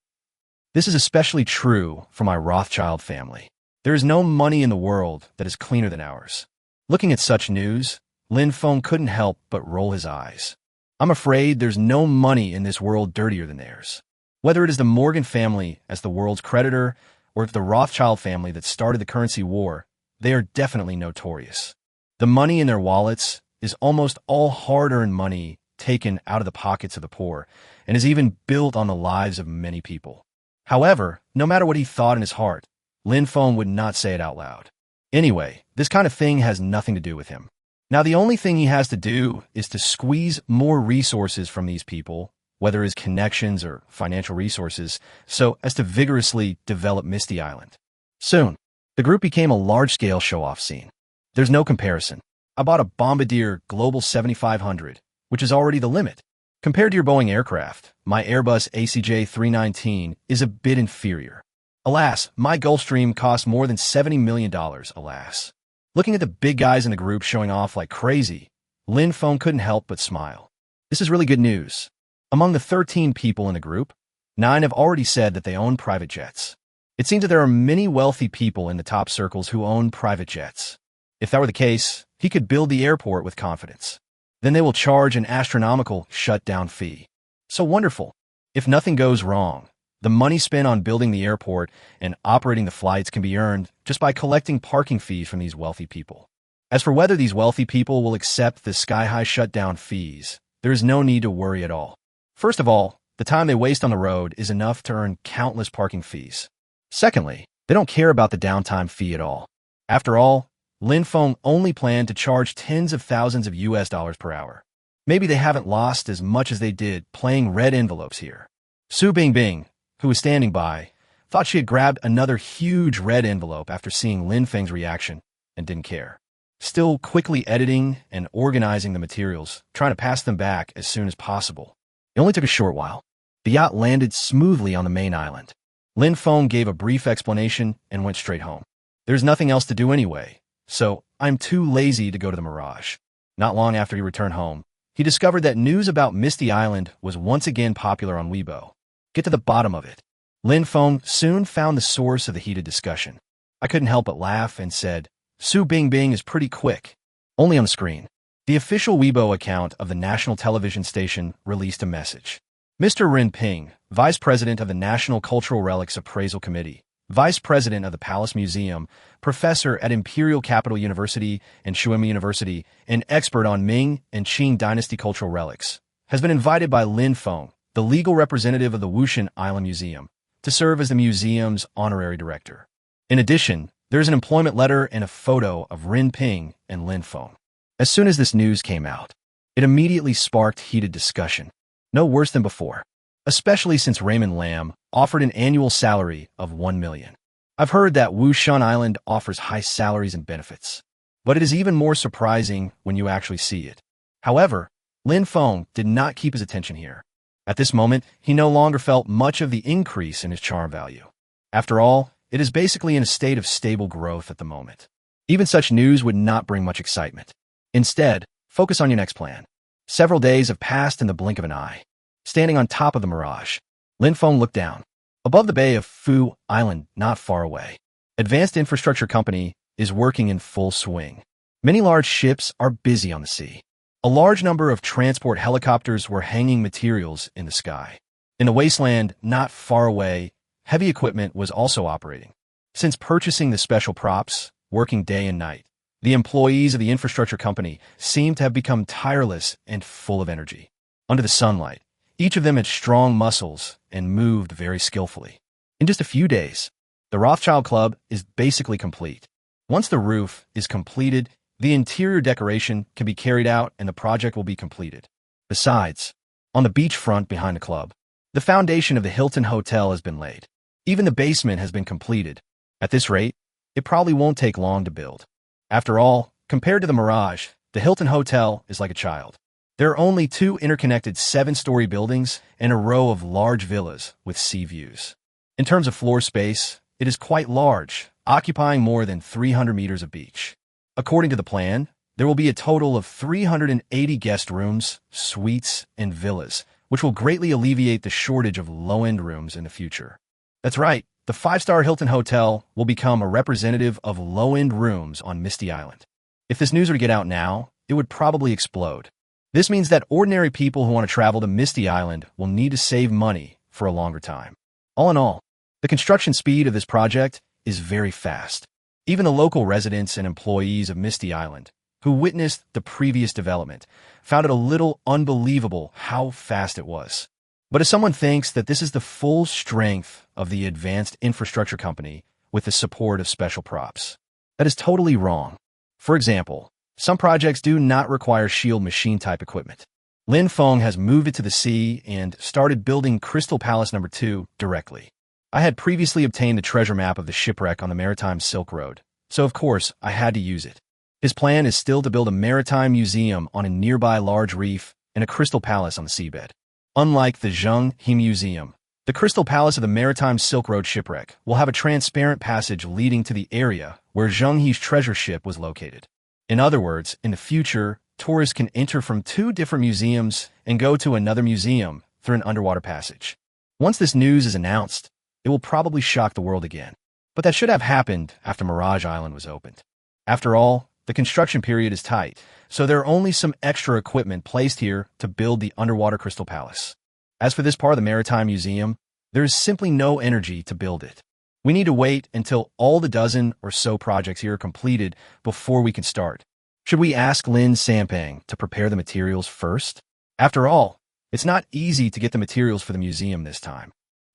This is especially true for my Rothschild family. There is no money in the world that is cleaner than ours. Looking at such news, Lin Feng couldn't help but roll his eyes. I'm afraid there's no money in this world dirtier than theirs. Whether it is the Morgan family as the world's creditor, or if the Rothschild family that started the currency war, they are definitely notorious. The money in their wallets is almost all hard-earned money taken out of the pockets of the poor and is even built on the lives of many people. However, no matter what he thought in his heart, Lin Feng would not say it out loud. Anyway, this kind of thing has nothing to do with him. Now, the only thing he has to do is to squeeze more resources from these people, whether his connections or financial resources, so as to vigorously develop Misty Island. Soon, the group became a large-scale show-off scene. There's no comparison. I bought a Bombardier Global 7500, which is already the limit. Compared to your Boeing aircraft, my Airbus ACJ319 is a bit inferior. Alas, my Gulfstream cost more than $70 million, alas. Looking at the big guys in the group showing off like crazy, Lin Feng couldn't help but smile. This is really good news. Among the 13 people in the group, 9 have already said that they own private jets. It seems that there are many wealthy people in the top circles who own private jets. If that were the case, he could build the airport with confidence. Then they will charge an astronomical shutdown fee. So wonderful. If nothing goes wrong, the money spent on building the airport and operating the flights can be earned just by collecting parking fees from these wealthy people. As for whether these wealthy people will accept the sky-high shutdown fees, there is no need to worry at all. First of all, the time they waste on the road is enough to earn countless parking fees. Secondly, they don't care about the downtime fee at all. After all, Lin Feng only planned to charge tens of thousands of US dollars per hour. Maybe they haven't lost as much as they did playing red envelopes here. Su Bingbing, who was standing by, thought she had grabbed another huge red envelope after seeing Lin Feng's reaction and didn't care. Still quickly editing and organizing the materials, trying to pass them back as soon as possible. It only took a short while. The yacht landed smoothly on the main island. Lin Feng gave a brief explanation and went straight home. There's nothing else to do anyway, so I'm too lazy to go to the Mirage. Not long after he returned home, he discovered that news about Misty Island was once again popular on Weibo. Get to the bottom of it. Lin Feng soon found the source of the heated discussion. I couldn't help but laugh and said, Su Bingbing is pretty quick. Only on the screen. The official Weibo account of the national television station released a message. Mr. Ren Ping, Vice President of the National Cultural Relics Appraisal Committee, Vice President of the Palace Museum, Professor at Imperial Capital University and Shuima University, and expert on Ming and Qing Dynasty cultural relics, has been invited by Lin Feng, the legal representative of the Wushan Island Museum, to serve as the museum's honorary director. In addition, there is an employment letter and a photo of Ren Ping and Lin Feng. As soon as this news came out, it immediately sparked heated discussion. No worse than before, especially since Raymond Lam offered an annual salary of $1 million. I've heard that Wushan Island offers high salaries and benefits, but it is even more surprising when you actually see it. However, Lin Feng did not keep his attention here. At this moment, he no longer felt much of the increase in his charm value. After all, it is basically in a state of stable growth at the moment. Even such news would not bring much excitement. Instead, focus on your next plan. Several days have passed in the blink of an eye. Standing on top of the Mirage, Lin Feng looked down. Above the bay of Fu Island, not far away, Advanced Infrastructure Company is working in full swing. Many large ships are busy on the sea. A large number of transport helicopters were hanging materials in the sky. In the wasteland not far away, heavy equipment was also operating. Since purchasing the special props, working day and night, the employees of the infrastructure company seemed to have become tireless and full of energy. Under the sunlight, each of them had strong muscles and moved very skillfully. In just a few days, the Rothschild Club is basically complete. Once the roof is completed, the interior decoration can be carried out and the project will be completed. Besides, on the beachfront behind the club, the foundation of the Hilton Hotel has been laid. Even the basement has been completed. At this rate, it probably won't take long to build. After all, compared to the Mirage, the Hilton Hotel is like a child. There are only 2 interconnected 7-story buildings and a row of large villas with sea views. In terms of floor space, it is quite large, occupying more than 300 meters of beach. According to the plan, there will be a total of 380 guest rooms, suites, and villas, which will greatly alleviate the shortage of low-end rooms in the future. That's right. The 5-star Hilton Hotel will become a representative of low-end rooms on Misty Island. If this news were to get out now, it would probably explode. This means that ordinary people who want to travel to Misty Island will need to save money for a longer time. All in all, the construction speed of this project is very fast. Even the local residents and employees of Misty Island, who witnessed the previous development, found it a little unbelievable how fast it was. But if someone thinks that this is the full strength of the advanced infrastructure company with the support of special props, that is totally wrong. For example, some projects do not require shield machine type equipment. Lin Feng has moved it to the sea and started building Crystal Palace No. 2 directly. I had previously obtained the treasure map of the shipwreck on the Maritime Silk Road, so of course I had to use it. His plan is still to build a maritime museum on a nearby large reef and a crystal palace on the seabed. Unlike the Zheng He Museum, the Crystal Palace of the Maritime Silk Road shipwreck will have a transparent passage leading to the area where Zheng He's treasure ship was located. In other words, in the future, tourists can enter from 2 different museums and go to another museum through an underwater passage. Once this news is announced, it will probably shock the world again. But that should have happened after Mirage Island was opened. After all, the construction period is tight, so there are only some extra equipment placed here to build the underwater Crystal Palace. As for this part of the Maritime Museum, there is simply no energy to build it. We need to wait until all the dozen or so projects here are completed before we can start. Should we ask Lin Sampang to prepare the materials first? After all, it's not easy to get the materials for the museum this time.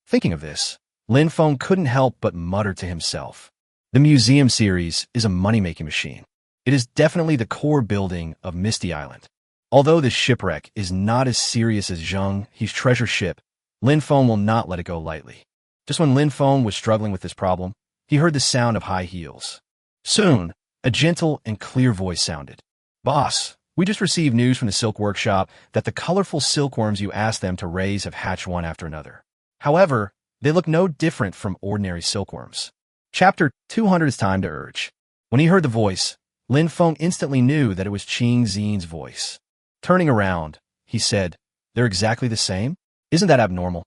Thinking of this, Lin Feng couldn't help but mutter to himself. The museum series is a money-making machine. It is definitely the core building of Misty Island. Although this shipwreck is not as serious as Zheng He's treasure ship, Lin Feng will not let it go lightly. Just when Lin Feng was struggling with this problem, he heard the sound of high heels. Soon, a gentle and clear voice sounded. "Boss, we just received news from the Silk Workshop that the colorful silkworms you asked them to raise have hatched one after another. However, they look no different from ordinary silkworms." Chapter 200 is time to urge. When he heard the voice, Lin Feng instantly knew that it was Qing Xian's voice. Turning around, he said, "They're exactly the same? Isn't that abnormal?"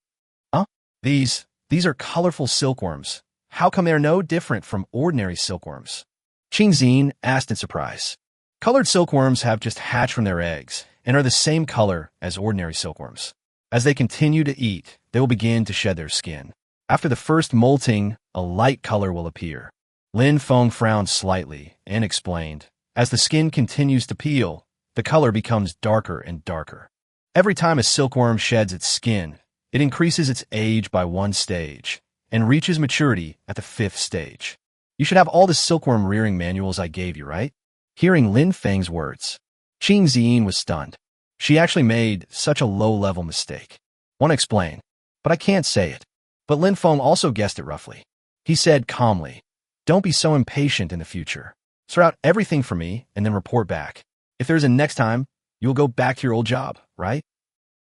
"Huh? These are colorful silkworms. How come they're no different from ordinary silkworms?" Qing Xian asked in surprise. Colored silkworms have just hatched from their eggs and are the same color as ordinary silkworms. As they continue to eat, they will begin to shed their skin. After the first molting, a light color will appear. Lin Feng frowned slightly and explained, "As the skin continues to peel, the color becomes darker and darker. Every time a silkworm sheds its skin, it increases its age by 1 stage and reaches maturity at the 5th stage. You should have all the silkworm rearing manuals I gave you, right?" Hearing Lin Feng's words, Qing Xian was stunned. She actually made such a low-level mistake. "Want to explain, but I can't say it." But Lin Feng also guessed it roughly. He said calmly, "Don't be so impatient in the future. Sort out everything for me and then report back. If there's a next time, you'll go back to your old job, right?"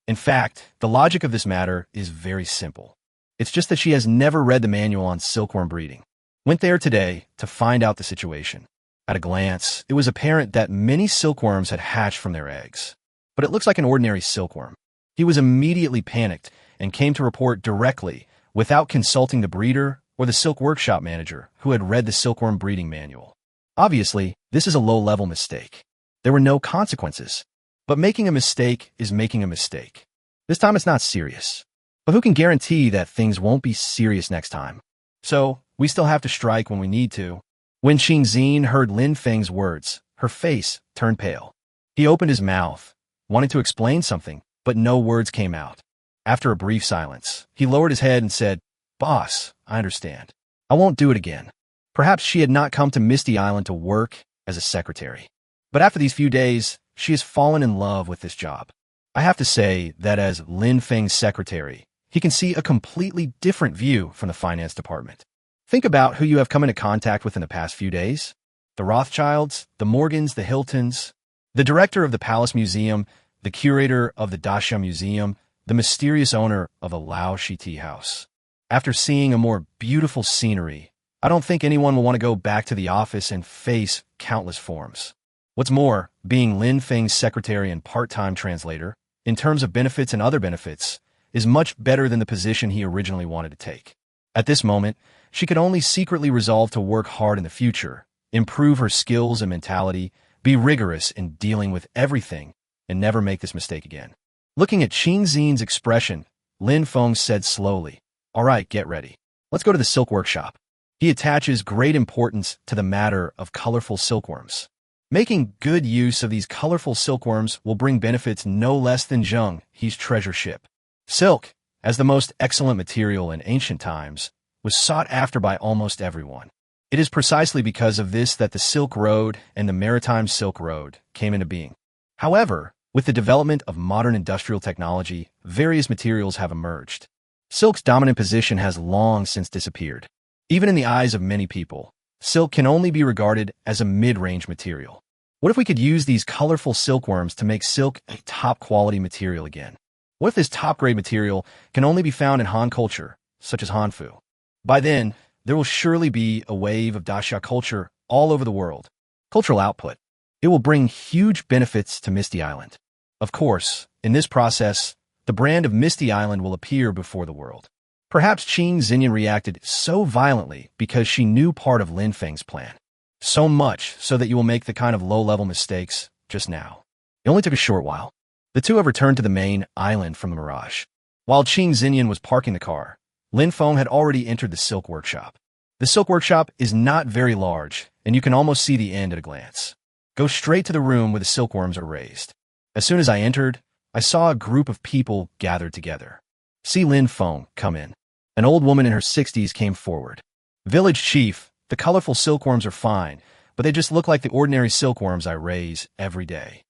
In fact, the logic of this matter is very simple. It's just that she has never read the manual on silkworm breeding. Went there today to find out the situation. At a glance, it was apparent that many silkworms had hatched from their eggs. But it looks like an ordinary silkworm. He was immediately panicked and came to report directly without consulting the breeder or the Silk Workshop manager who had read the silkworm breeding manual. Obviously, this is a low-level mistake. There were no consequences. But making a mistake is making a mistake. This time it's not serious. But who can guarantee that things won't be serious next time? So, we still have to strike when we need to. When Qing Xian heard Lin Feng's words, her face turned pale. He opened his mouth, wanting to explain something, but no words came out. After a brief silence, he lowered his head and said, "Boss, I understand. I won't do it again." Perhaps she had not come to Misty Island to work as a secretary. But after these few days, she has fallen in love with this job. I have to say that as Lin Feng's secretary, he can see a completely different view from the finance department. Think about who you have come into contact with in the past few days. The Rothschilds, the Morgans, the Hiltons, the director of the Palace Museum, the curator of the Daxia Museum, the mysterious owner of the Lao Shi Tea House. After seeing a more beautiful scenery, I don't think anyone will want to go back to the office and face countless forms. What's more, being Lin Feng's secretary and part-time translator, in terms of benefits and other benefits, is much better than the position he originally wanted to take. At this moment, she could only secretly resolve to work hard in the future, improve her skills and mentality, be rigorous in dealing with everything, and never make this mistake again. Looking at Qing Xian's expression, Lin Feng said slowly, "All right, get ready. Let's go to the Silk Workshop." He attaches great importance to the matter of colorful silkworms. Making good use of these colorful silkworms will bring benefits no less than Zheng, he's treasure ship. Silk, as the most excellent material in ancient times, was sought after by almost everyone. It is precisely because of this that the Silk Road and the Maritime Silk Road came into being. However, with the development of modern industrial technology, various materials have emerged. Silk's dominant position has long since disappeared. Even in the eyes of many people, silk can only be regarded as a mid-range material. What if we could use these colorful silkworms to make silk a top-quality material again? What if this top-grade material can only be found in Han culture, such as Hanfu? By then, there will surely be a wave of daxia culture all over the world. Cultural output. It will bring huge benefits to Misty Island. Of course, in this process, the brand of Misty Island will appear before the world. Perhaps Qing Xinyan reacted so violently because she knew part of Lin Feng's plan. So much so that you will make the kind of low-level mistakes just now. It only took a short while. The two have returned to the main island from the mirage. While Qing Xinyan was parking the car, Lin Feng had already entered the silk workshop. The silk workshop is not very large, and you can almost see the end at a glance. Go straight to the room where the silkworms are raised. As soon as I entered, I saw a group of people gathered together. See Lin Feng come in. An old woman in her 60s came forward. Village chief, the colorful silkworms are fine, but they just look like the ordinary silkworms I raise every day.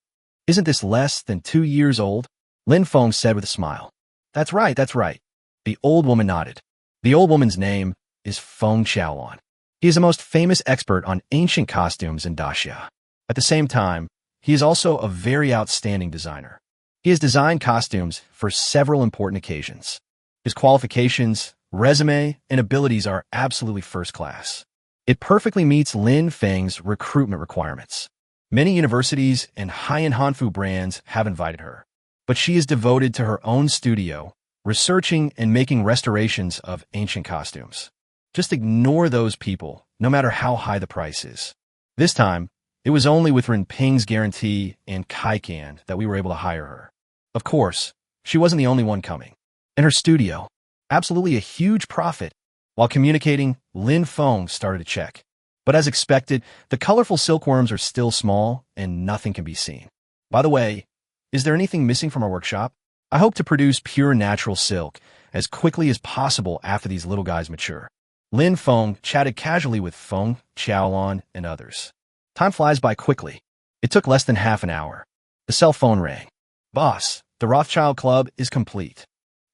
Isn't this less than 2 years old? Lin Feng said with a smile. That's right, that's right. The old woman nodded. The old woman's name is Feng Xiaolon. He is the most famous expert on ancient costumes in daxia. At the same time, he is also a very outstanding designer. He has designed costumes for several important occasions. His qualifications, resume, and abilities are absolutely first class. It perfectly meets Lin Feng's recruitment requirements. Many universities and high-end Hanfu brands have invited her, but she is devoted to her own studio, researching and making restorations of ancient costumes. Just ignore those people, no matter how high the price is. This time, it was only with Ren Ping's guarantee and Kaikan that we were able to hire her. Of course, she wasn't the only one coming. In her studio, absolutely a huge profit. While communicating, Lin Feng started to check. But as expected, the colorful silkworms are still small and nothing can be seen. By the way, is there anything missing from our workshop? I hope to produce pure natural silk as quickly as possible after these little guys mature. Lin Feng chatted casually with Feng, Xiaolon, and others. Time flies by quickly. It took less than half an hour. The cell phone rang. Boss, the Rothschild Club is complete.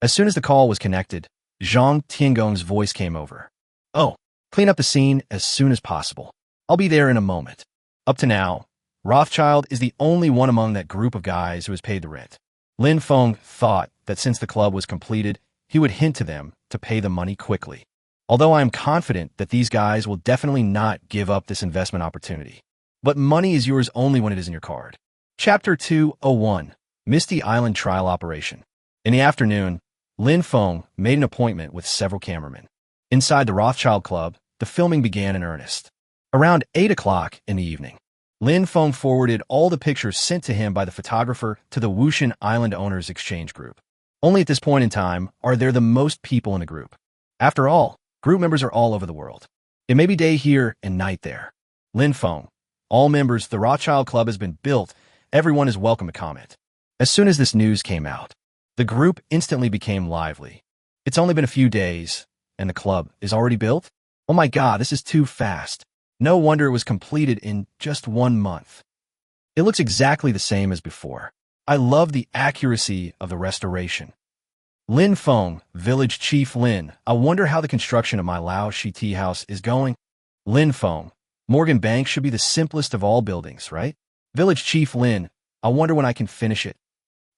As soon as the call was connected, Zhang Tiangong's voice came over. Oh, clean up the scene as soon as possible. I'll be there in a moment. Up to now, Rothschild is the only one among that group of guys who has paid the rent. Lin Feng thought that since the club was completed, he would hint to them to pay the money quickly. Although I am confident that these guys will definitely not give up this investment opportunity. But money is yours only when it is in your card. Chapter 201, Misty Island Trial Operation. In the afternoon, Lin Feng made an appointment with several cameramen. Inside the Rothschild Club, the filming began in earnest. Around 8 o'clock in the evening, Lin Feng forwarded all the pictures sent to him by the photographer to the Wushan Island Owners Exchange Group. Only at this point in time are there the most people in the group. After all, group members are all over the world. It may be day here and night there. Lin Feng, all members, the Rothschild Club has been built. Everyone is welcome to comment. As soon as this news came out, the group instantly became lively. It's only been a few days, and the club is already built? Oh my god, this is too fast. No wonder it was completed in just 1 month. It looks exactly the same as before. I love the accuracy of the restoration. Lin Feng, Village Chief Lin, I wonder how the construction of my Lao Shi tea house is going. Lin Feng, Morgan Bank should be the simplest of all buildings, right? Village Chief Lin, I wonder when I can finish it.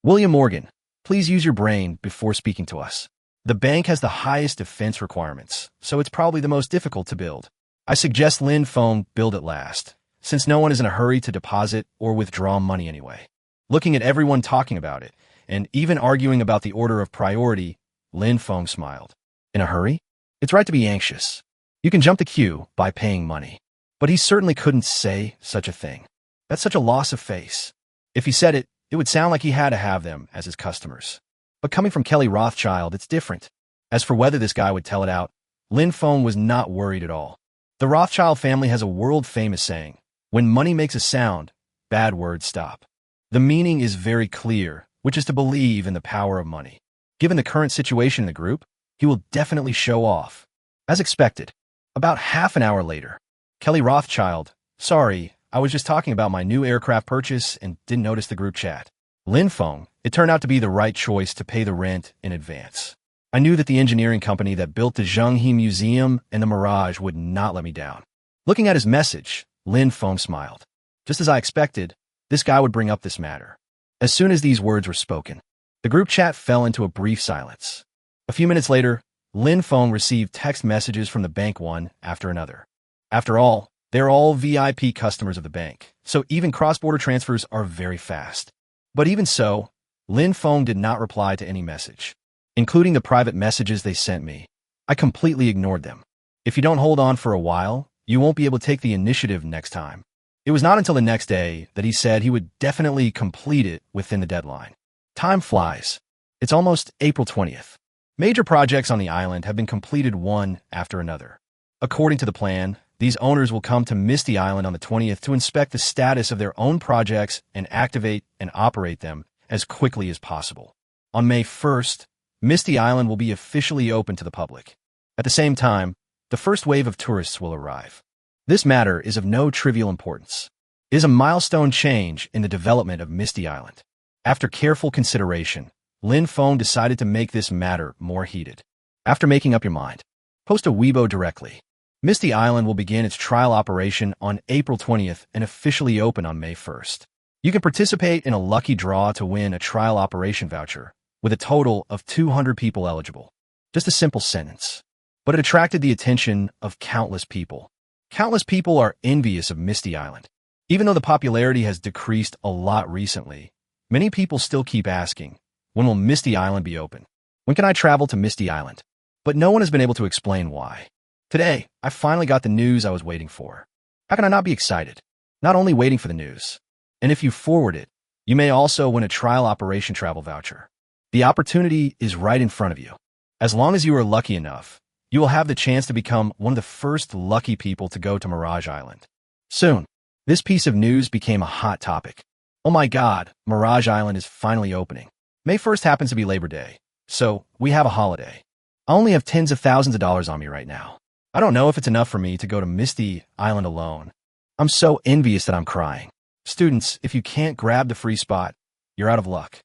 William Morgan, please use your brain before speaking to us. The bank has the highest defense requirements, so it's probably the most difficult to build. I suggest Lin Feng build it last, since no one is in a hurry to deposit or withdraw money anyway. Looking at everyone talking about it, and even arguing about the order of priority, Lin Feng smiled. In a hurry? It's right to be anxious. You can jump the queue by paying money. But he certainly couldn't say such a thing. That's such a loss of face. If he said it, it would sound like he had to have them as his customers. But coming from Kelly Rothschild, it's different. As for whether this guy would tell it out, Lin Feng was not worried at all. The Rothschild family has a world-famous saying, When money makes a sound, bad words stop. The meaning is very clear, which is to believe in the power of money. Given the current situation in the group, he will definitely show off. As expected, about half an hour later, Kelly Rothschild, sorry, I was just talking about my new aircraft purchase and didn't notice the group chat. Feng, it turned out to be the right choice to pay the rent in advance. I knew that the engineering company that built the Zhenghe Museum and the Mirage would not let me down. Looking at his message, Feng smiled. Just as I expected, this guy would bring up this matter. As soon as these words were spoken, the group chat fell into a brief silence. A few minutes later, Feng received text messages from the bank one after another. After all, they're all VIP customers of the bank, so even cross-border transfers are very fast. But even so, Feng did not reply to any message, including the private messages they sent me. I completely ignored them. If you don't hold on for a while, you won't be able to take the initiative next time. It was not until the next day that he said he would definitely complete it within the deadline. Time flies. It's almost April 20th. Major projects on the island have been completed one after another. According to the plan, these owners will come to Misty Island on the 20th to inspect the status of their own projects and activate and operate them as quickly as possible. On May 1st, Misty Island will be officially open to the public. At the same time, the first wave of tourists will arrive. This matter is of no trivial importance. It is a milestone change in the development of Misty Island. After careful consideration, Feng decided to make this matter more heated. After making up your mind, post a Weibo directly. Misty Island will begin its trial operation on April 20th and officially open on May 1st. You can participate in a lucky draw to win a trial operation voucher, with a total of 200 people eligible. Just a simple sentence. But it attracted the attention of countless people. Countless people are envious of Misty Island. Even though the popularity has decreased a lot recently, many people still keep asking, when will Misty Island be open? When can I travel to Misty Island? But no one has been able to explain why. Today, I finally got the news I was waiting for. How can I not be excited? Not only waiting for the news. And if you forward it, you may also win a trial operation travel voucher. The opportunity is right in front of you. As long as you are lucky enough, you will have the chance to become one of the first lucky people to go to Mirage Island. Soon, this piece of news became a hot topic. Oh my God, Mirage Island is finally opening. May 1st happens to be Labor Day, so we have a holiday. I only have tens of thousands of dollars on me right now. I don't know if it's enough for me to go to Misty Island alone. I'm so envious that I'm crying. Students, if you can't grab the free spot, you're out of luck.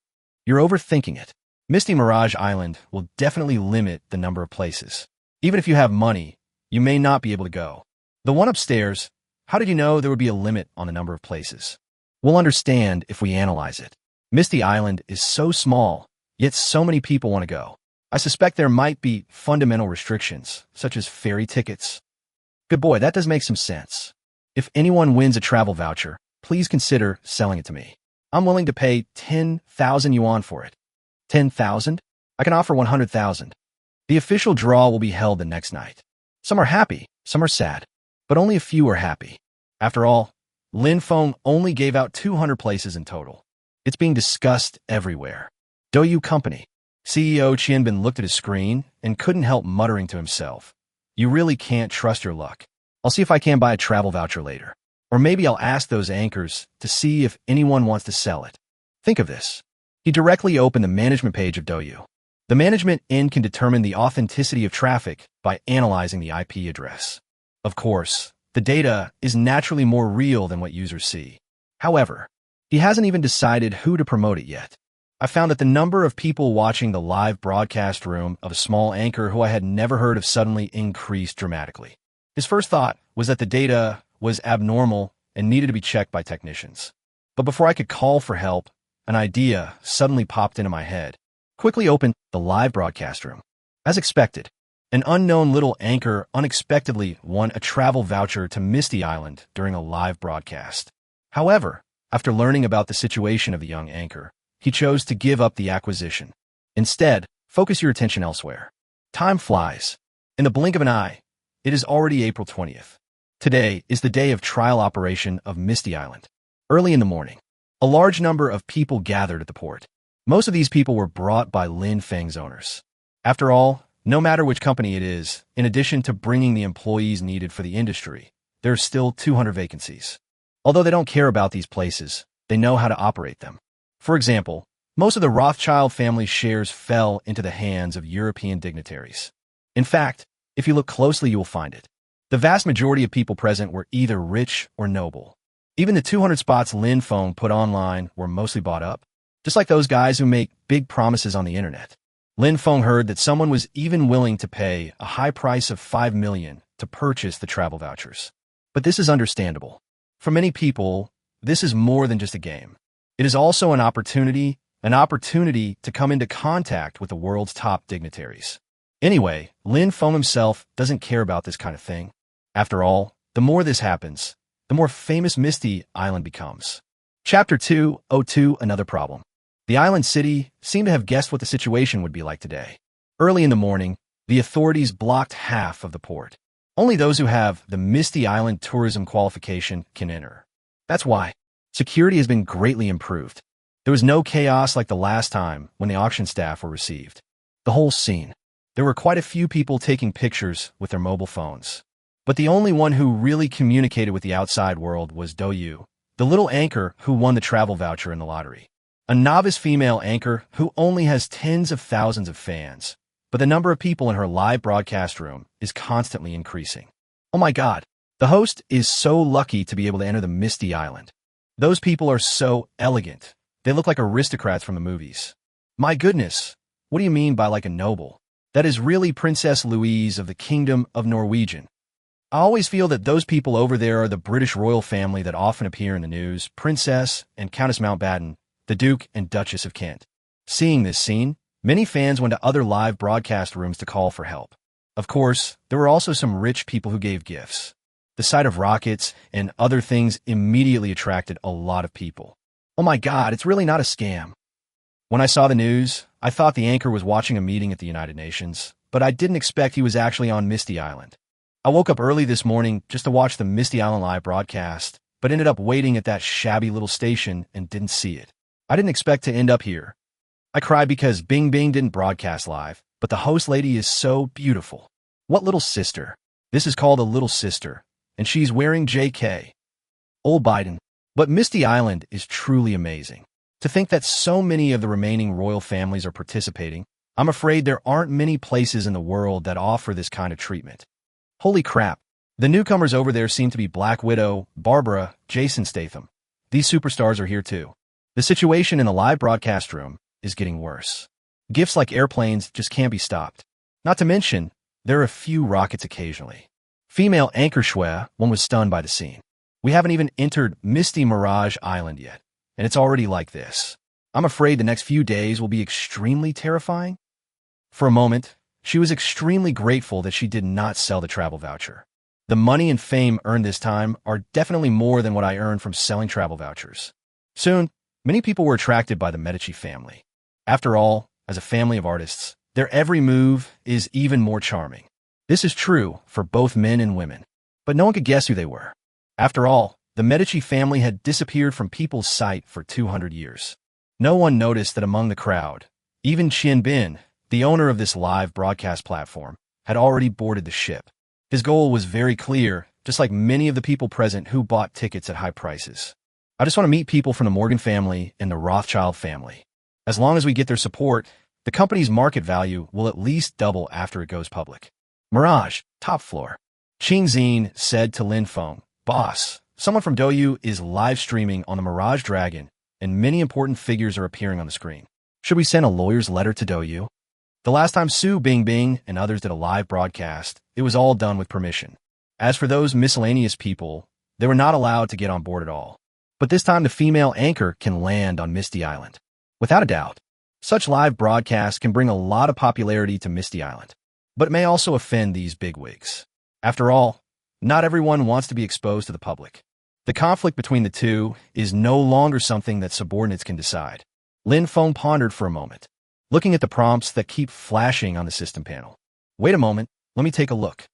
You're overthinking it. Misty Mirage Island will definitely limit the number of places. Even if you have money, you may not be able to go. The one upstairs, how did you know there would be a limit on the number of places? We'll understand if we analyze it. Misty Island is so small, yet so many people want to go. I suspect there might be fundamental restrictions, such as ferry tickets. Good boy, that does make some sense. If anyone wins a travel voucher, please consider selling it to me. I'm willing to pay 10,000 yuan for it. 10,000? I can offer 100,000. The official draw will be held the next night. Some are happy, some are sad, but only a few are happy. After all, Feng only gave out 200 places in total. It's being discussed everywhere. Douyu Company. CEO Qianbin looked at his screen and couldn't help muttering to himself, "You really can't trust your luck. I'll see if I can buy a travel voucher later. Or maybe I'll ask those anchors to see if anyone wants to sell it." Think of this. He directly opened the management page of Douyu. The management end can determine the authenticity of traffic by analyzing the IP address. Of course, the data is naturally more real than what users see. However, he hasn't even decided who to promote it yet. I found that the number of people watching the live broadcast room of a small anchor who I had never heard of suddenly increased dramatically. His first thought was that the data was abnormal and needed to be checked by technicians. But before I could call for help, an idea suddenly popped into my head. Quickly opened the live broadcast room. As expected, an unknown little anchor unexpectedly won a travel voucher to Misty Island during a live broadcast. However, after learning about the situation of the young anchor, he chose to give up the acquisition. Instead, focus your attention elsewhere. Time flies. In the blink of an eye, it is already April 20th. Today is the day of trial operation of Misty Island. Early in the morning, a large number of people gathered at the port. Most of these people were brought by Feng's owners. After all, no matter which company it is, in addition to bringing the employees needed for the industry, there are still 200 vacancies. Although they don't care about these places, they know how to operate them. For example, most of the Rothschild family's shares fell into the hands of European dignitaries. In fact, if you look closely, you will find it. The vast majority of people present were either rich or noble. Even the 200 spots Feng put online were mostly bought up, just like those guys who make big promises on the internet. Feng heard that someone was even willing to pay a high price of $5 million to purchase the travel vouchers. But this is understandable. For many people, this is more than just a game. It is also an opportunity to come into contact with the world's top dignitaries. Anyway, Feng himself doesn't care about this kind of thing. After all, the more this happens, the more famous Misty Island becomes. Chapter 202, Another Problem. The island city seemed to have guessed what the situation would be like today. Early in the morning, the authorities blocked half of the port. Only those who have the Misty Island tourism qualification can enter. That's why security has been greatly improved. There was no chaos like the last time when the auction staff were received. The whole scene. There were quite a few people taking pictures with their mobile phones. But the only one who really communicated with the outside world was Do-Yu, the little anchor who won the travel voucher in the lottery. A novice female anchor who only has tens of thousands of fans, but the number of people in her live broadcast room is constantly increasing. Oh my God, the host is so lucky to be able to enter the Misty Island. Those people are so elegant. They look like aristocrats from the movies. My goodness, what do you mean by like a noble? That is really Princess Louise of the Kingdom of Norwegian. I always feel that those people over there are the British royal family that often appear in the news, Princess and Countess Mountbatten, the Duke and Duchess of Kent. Seeing this scene, many fans went to other live broadcast rooms to call for help. Of course, there were also some rich people who gave gifts. The sight of rockets and other things immediately attracted a lot of people. Oh my God, it's really not a scam. When I saw the news, I thought the anchor was watching a meeting at the United Nations, but I didn't expect he was actually on Misty Island. I woke up early this morning just to watch the Misty Island live broadcast, but ended up waiting at that shabby little station and didn't see it. I didn't expect to end up here. I cried because Bing Bing didn't broadcast live, but the host lady is so beautiful. What little sister? This is called a little sister, and she's wearing JK. Old Biden. But Misty Island is truly amazing. To think that so many of the remaining royal families are participating, I'm afraid there aren't many places in the world that offer this kind of treatment. Holy crap. The newcomers over there seem to be Black Widow, Barbara, Jason Statham. These superstars are here too. The situation in the live broadcast room is getting worse. Gifts like airplanes just can't be stopped. Not to mention, there are a few rockets occasionally. Female anchor Shui, one was stunned by the scene. We haven't even entered Misty Mirage Island yet, and it's already like this. I'm afraid the next few days will be extremely terrifying. For a moment, she was extremely grateful that she did not sell the travel voucher. The money and fame earned this time are definitely more than what I earned from selling travel vouchers. Soon, many people were attracted by the Medici family. After all, as a family of artists, their every move is even more charming. This is true for both men and women, but no one could guess who they were. After all, the Medici family had disappeared from people's sight for 200 years. No one noticed that among the crowd, even Qian Bin, the owner of this live broadcast platform, had already boarded the ship. His goal was very clear, just like many of the people present who bought tickets at high prices. I just want to meet people from the Morgan family and the Rothschild family. As long as we get their support, the company's market value will at least double after it goes public. Mirage, top floor. Qing Xin said to Feng, "Boss, someone from Do-Yu is live streaming on the Mirage Dragon, and many important figures are appearing on the screen. Should we send a lawyer's letter to Do-Yu?" The last time Su Bingbing and others did a live broadcast, it was all done with permission. As for those miscellaneous people, they were not allowed to get on board at all. But this time the female anchor can land on Misty Island. Without a doubt, such live broadcasts can bring a lot of popularity to Misty Island, but it may also offend these bigwigs. After all, not everyone wants to be exposed to the public. The conflict between the two is no longer something that subordinates can decide. Feng pondered for a moment, looking at the prompts that keep flashing on the system panel. Wait a moment, let me take a look.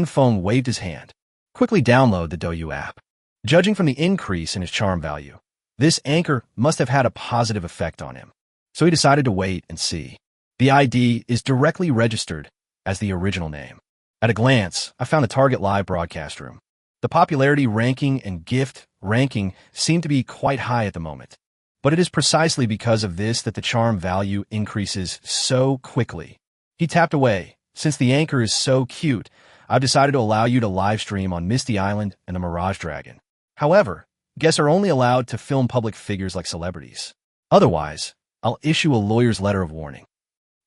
Feng waved his hand. Quickly download the Do-Yu app. Judging from the increase in his charm value, this anchor must have had a positive effect on him. So he decided to wait and see. The ID is directly registered as the original name. At a glance, I found the target live broadcast room. The popularity ranking and gift ranking seem to be quite high at the moment. But it is precisely because of this that the charm value increases so quickly. He tapped away. Since the anchor is so cute, I've decided to allow you to live stream on Misty Island and the Mirage Dragon. However, guests are only allowed to film public figures like celebrities. Otherwise, I'll issue a lawyer's letter of warning.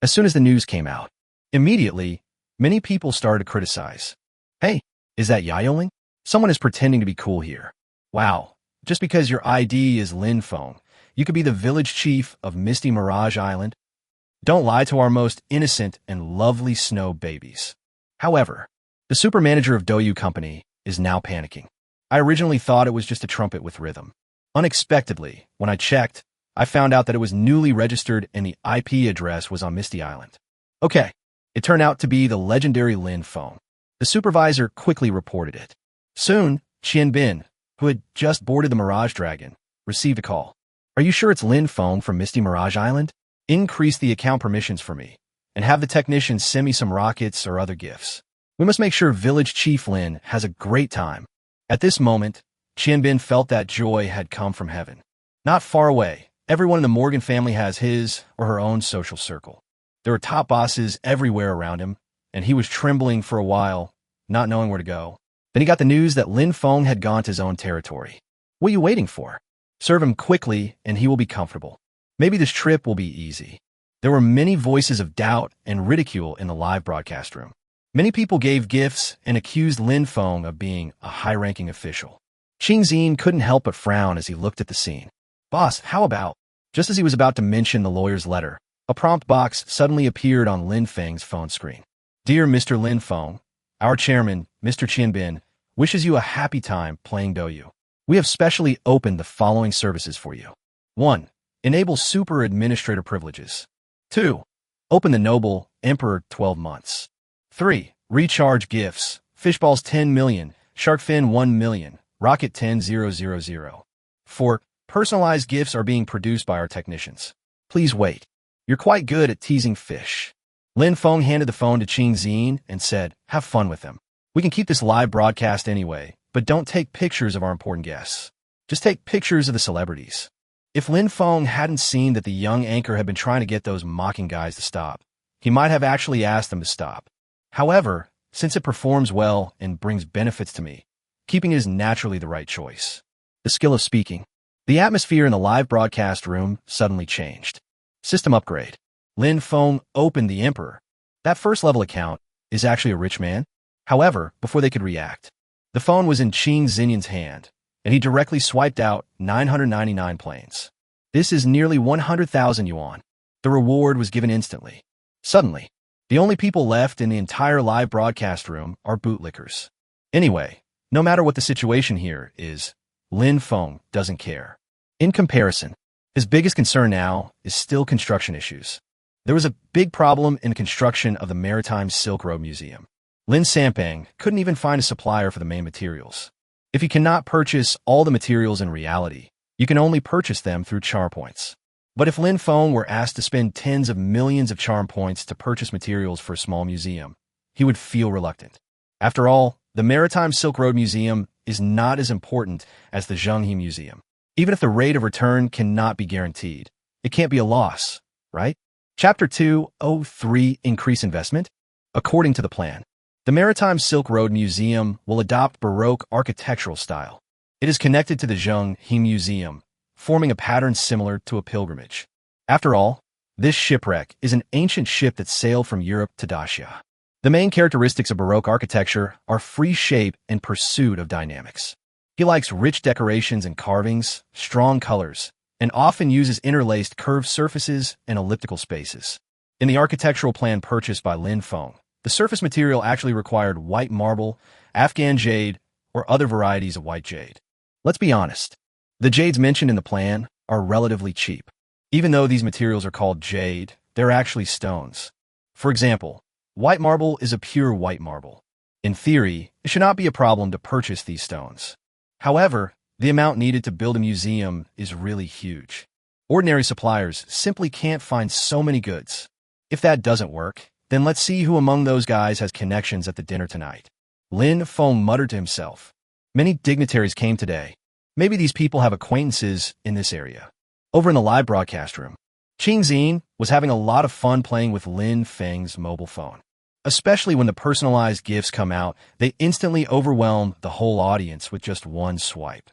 As soon as the news came out, immediately, many people started to criticize. Hey, is that Yaoling? Someone is pretending to be cool here. Wow, just because your ID is Lin Feng, you could be the village chief of Misty Mirage Island? Don't lie to our most innocent and lovely snow babies. However, the super manager of Douyu Company is now panicking. I originally thought it was just a trumpet with rhythm. Unexpectedly, when I checked, I found out that it was newly registered and the IP address was on Misty Island. Okay, it turned out to be the legendary Lin Feng. The supervisor quickly reported it. Soon, Qian Bin, who had just boarded the Mirage Dragon, received a call. Are you sure it's Lin Feng from Misty Mirage Island? Increase the account permissions for me, and have the technicians send me some rockets or other gifts. We must make sure Village Chief Lin has a great time. At this moment, Qian Bin felt that joy had come from heaven. Not far away, everyone in the Morgan family has his or her own social circle. There were top bosses everywhere around him, and he was trembling for a while, not knowing where to go. Then he got the news that Lin Feng had gone to his own territory. What are you waiting for? Serve him quickly, and he will be comfortable. Maybe this trip will be easy. There were many voices of doubt and ridicule in the live broadcast room. Many people gave gifts and accused Lin Feng of being a high-ranking official. Qing Xin couldn't help but frown as he looked at the scene. Boss, how about? Just as he was about to mention the lawyer's letter, a prompt box suddenly appeared on Lin Feng's phone screen. Dear Mr. Lin Feng, our chairman, Mr. Qian Bin, wishes you a happy time playing Douyu. We have specially opened the following services for you. 1. Enable super administrator privileges. 2. Open the Noble Emperor 12 months. 3. Recharge gifts. Fishballs 10 million, Shark Fin 1 million, Rocket 10,000. 4. Personalized gifts are being produced by our technicians. Please wait. You're quite good at teasing fish. Lin Feng handed the phone to Qing Xin and said, have fun with them. We can keep this live broadcast anyway, but don't take pictures of our important guests. Just take pictures of the celebrities. If Lin Feng hadn't seen that the young anchor had been trying to get those mocking guys to stop, he might have actually asked them to stop. However, since it performs well and brings benefits to me, keeping it is naturally the right choice. The skill of speaking. The atmosphere in the live broadcast room suddenly changed. System upgrade. Lin Feng opened the Emperor. That first-level account is actually a rich man. However, before they could react, the phone was in Qing Xinyan's hand, and he directly swiped out 999 planes. This is nearly 100,000 yuan. The reward was given instantly. Suddenly, the only people left in the entire live broadcast room are bootlickers. Anyway, no matter what the situation here is, Lin Feng doesn't care. In comparison, his biggest concern now is still construction issues. There was a big problem in construction of the Maritime Silk Road Museum. Lin Sampang couldn't even find a supplier for the main materials. If you cannot purchase all the materials in reality, you can only purchase them through charm points. But if Lin Feng were asked to spend tens of millions of charm points to purchase materials for a small museum, he would feel reluctant. After all, the Maritime Silk Road Museum is not as important as the Zhenghe Museum. Even if the rate of return cannot be guaranteed, it can't be a loss, right? Chapter 203, Increase Investment. According to the plan, the Maritime Silk Road Museum will adopt Baroque architectural style. It is connected to the Zhenghe Museum, forming a pattern similar to a pilgrimage. After all, this shipwreck is an ancient ship that sailed from Europe to Dacia. The main characteristics of Baroque architecture are free shape and pursuit of dynamics. He likes rich decorations and carvings, strong colors, and often uses interlaced curved surfaces and elliptical spaces. In the architectural plan purchased by Lin Feng, the surface material actually required white marble, Afghan jade, or other varieties of white jade. Let's be honest, the jades mentioned in the plan are relatively cheap. Even though these materials are called jade, they're actually stones. For example, white marble is a pure white marble. In theory, it should not be a problem to purchase these stones. However, the amount needed to build a museum is really huge. Ordinary suppliers simply can't find so many goods. If that doesn't work, then let's see who among those guys has connections at the dinner tonight. Lin Feng muttered to himself. Many dignitaries came today. Maybe these people have acquaintances in this area. Over in the live broadcast room, Qing Xin was having a lot of fun playing with Lin Feng's mobile phone. Especially when the personalized gifts come out, they instantly overwhelm the whole audience with just one swipe.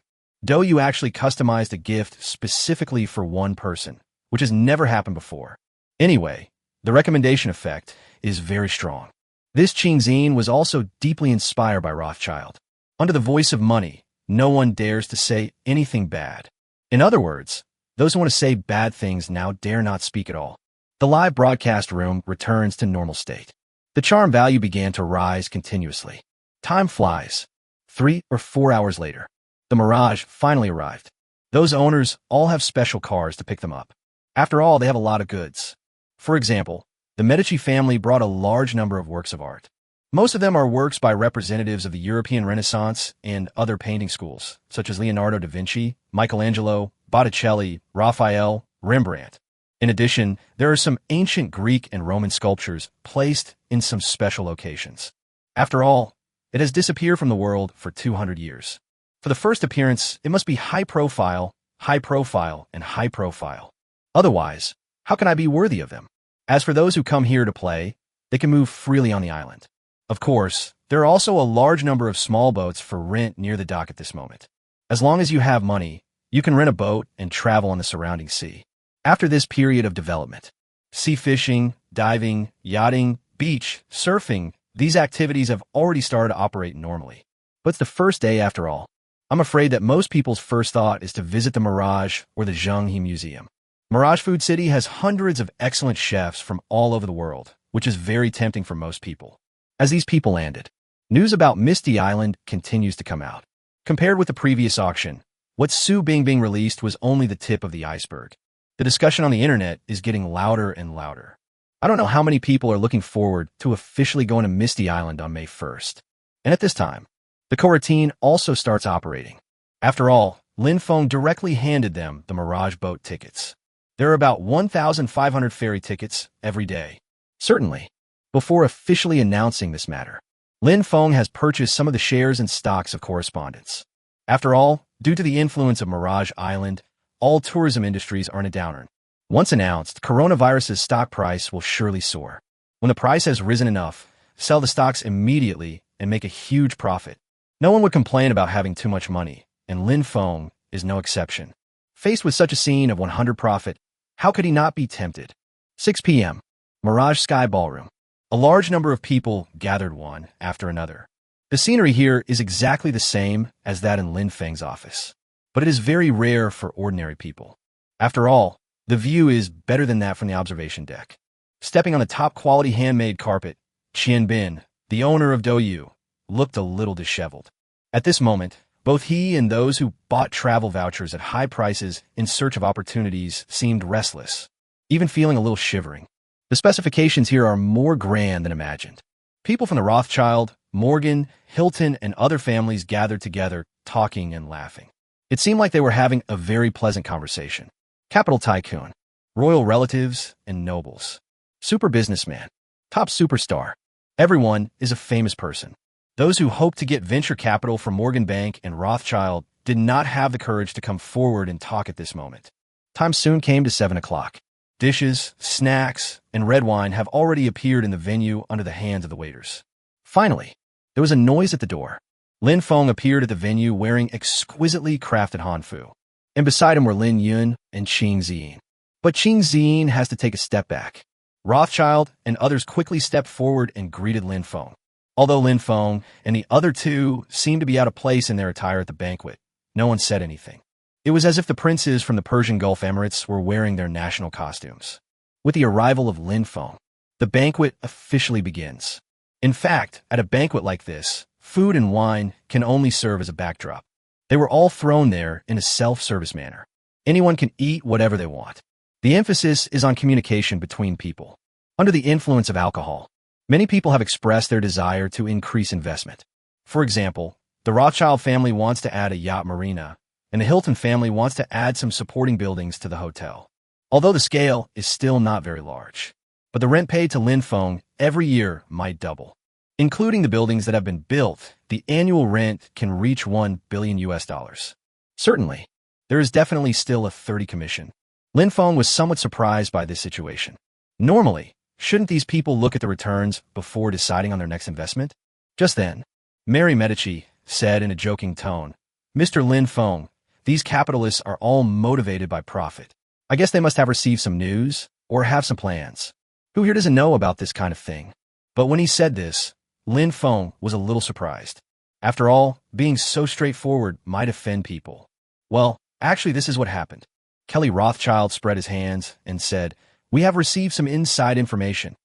Douyu actually customized a gift specifically for one person, which has never happened before. Anyway, the recommendation effect is very strong. This Qing Xin was also deeply inspired by Rothschild. Under the voice of money, no one dares to say anything bad. In other words, those who want to say bad things now dare not speak at all. The live broadcast room returns to normal state. The charm value began to rise continuously. Time flies. 3 or 4 hours later, the Mirage finally arrived. Those owners all have special cars to pick them up. After all, they have a lot of goods. For example, the Medici family brought a large number of works of art. Most of them are works by representatives of the European Renaissance and other painting schools, such as Leonardo da Vinci, Michelangelo, Botticelli, Raphael, Rembrandt. In addition, there are some ancient Greek and Roman sculptures placed in some special locations. After all, it has disappeared from the world for 200 years. For the first appearance, it must be high profile, and high profile. Otherwise, how can I be worthy of them? As for those who come here to play, they can move freely on the island. Of course, there are also a large number of small boats for rent near the dock at this moment. As long as you have money, you can rent a boat and travel on the surrounding sea. After this period of development, sea fishing, diving, yachting, beach, surfing, these activities have already started to operate normally. But it's the first day after all. I'm afraid that most people's first thought is to visit the Mirage or the Zhenghe Museum. Mirage Food City has hundreds of excellent chefs from all over the world, which is very tempting for most people. As these people landed, news about Misty Island continues to come out. Compared with the previous auction, what Su Bingbing released was only the tip of the iceberg. The discussion on the internet is getting louder and louder. I don't know how many people are looking forward to officially going to Misty Island on May 1st. And at this time, the coroutine also starts operating. After all, Lin Feng directly handed them the Mirage boat tickets. There are about 1,500 ferry tickets every day. Certainly, before officially announcing this matter, Lin Feng has purchased some of the shares and stocks of correspondence. After all, due to the influence of Mirage Island, all tourism industries are in a downturn. Once announced, coronavirus's stock price will surely soar. When the price has risen enough, sell the stocks immediately and make a huge profit. No one would complain about having too much money, and Lin Feng is no exception. Faced with such a scene of 100 profit, how could he not be tempted? 6 p.m. Mirage Sky Ballroom. A large number of people gathered one after another. The scenery here is exactly the same as that in Lin Feng's office, but it is very rare for ordinary people. After all, the view is better than that from the observation deck. Stepping on the top-quality handmade carpet, Qian Bin, the owner of Douyu, looked a little disheveled. At this moment, both he and those who bought travel vouchers at high prices in search of opportunities seemed restless, even feeling a little shivering. The specifications here are more grand than imagined. People from the Rothschild, Morgan, Hilton, and other families gathered together, talking and laughing. It seemed like they were having a very pleasant conversation. Capital tycoon, royal relatives, and nobles. Super businessman, top superstar. Everyone is a famous person. Those who hoped to get venture capital from Morgan Bank and Rothschild did not have the courage to come forward and talk at this moment. Time soon came to 7 o'clock. Dishes, snacks, and red wine have already appeared in the venue under the hands of the waiters. Finally, there was a noise at the door. Lin Feng appeared at the venue wearing exquisitely crafted hanfu, and beside him were Lin Yun and Qing Xin. But Qing Xin has to take a step back. Rothschild and others quickly stepped forward and greeted Lin Feng. Although Lin Feng and the other two seemed to be out of place in their attire at the banquet, no one said anything. It was as if the princes from the Persian Gulf Emirates were wearing their national costumes. With the arrival of Lin Feng, the banquet officially begins. In fact, at a banquet like this, food and wine can only serve as a backdrop. They were all thrown there in a self-service manner. Anyone can eat whatever they want. The emphasis is on communication between people. Under the influence of alcohol, many people have expressed their desire to increase investment. For example, the Rothschild family wants to add a yacht marina, and the Hilton family wants to add some supporting buildings to the hotel. Although the scale is still not very large, but the rent paid to Lin Feng every year might double. Including the buildings that have been built, the annual rent can reach $1 billion US. Certainly, there is definitely still a 30 commission. Lin Feng was somewhat surprised by this situation. Normally, shouldn't these people look at the returns before deciding on their next investment? Just then, Mary Medici said in a joking tone, "Mr. Lin Feng, these capitalists are all motivated by profit. I guess they must have received some news or have some plans. Who here doesn't know about this kind of thing?" But when he said this, Lin Feng was a little surprised. After all, being so straightforward might offend people. Well, actually, this is what happened. Kelly Rothschild spread his hands and said, "We have received some inside information."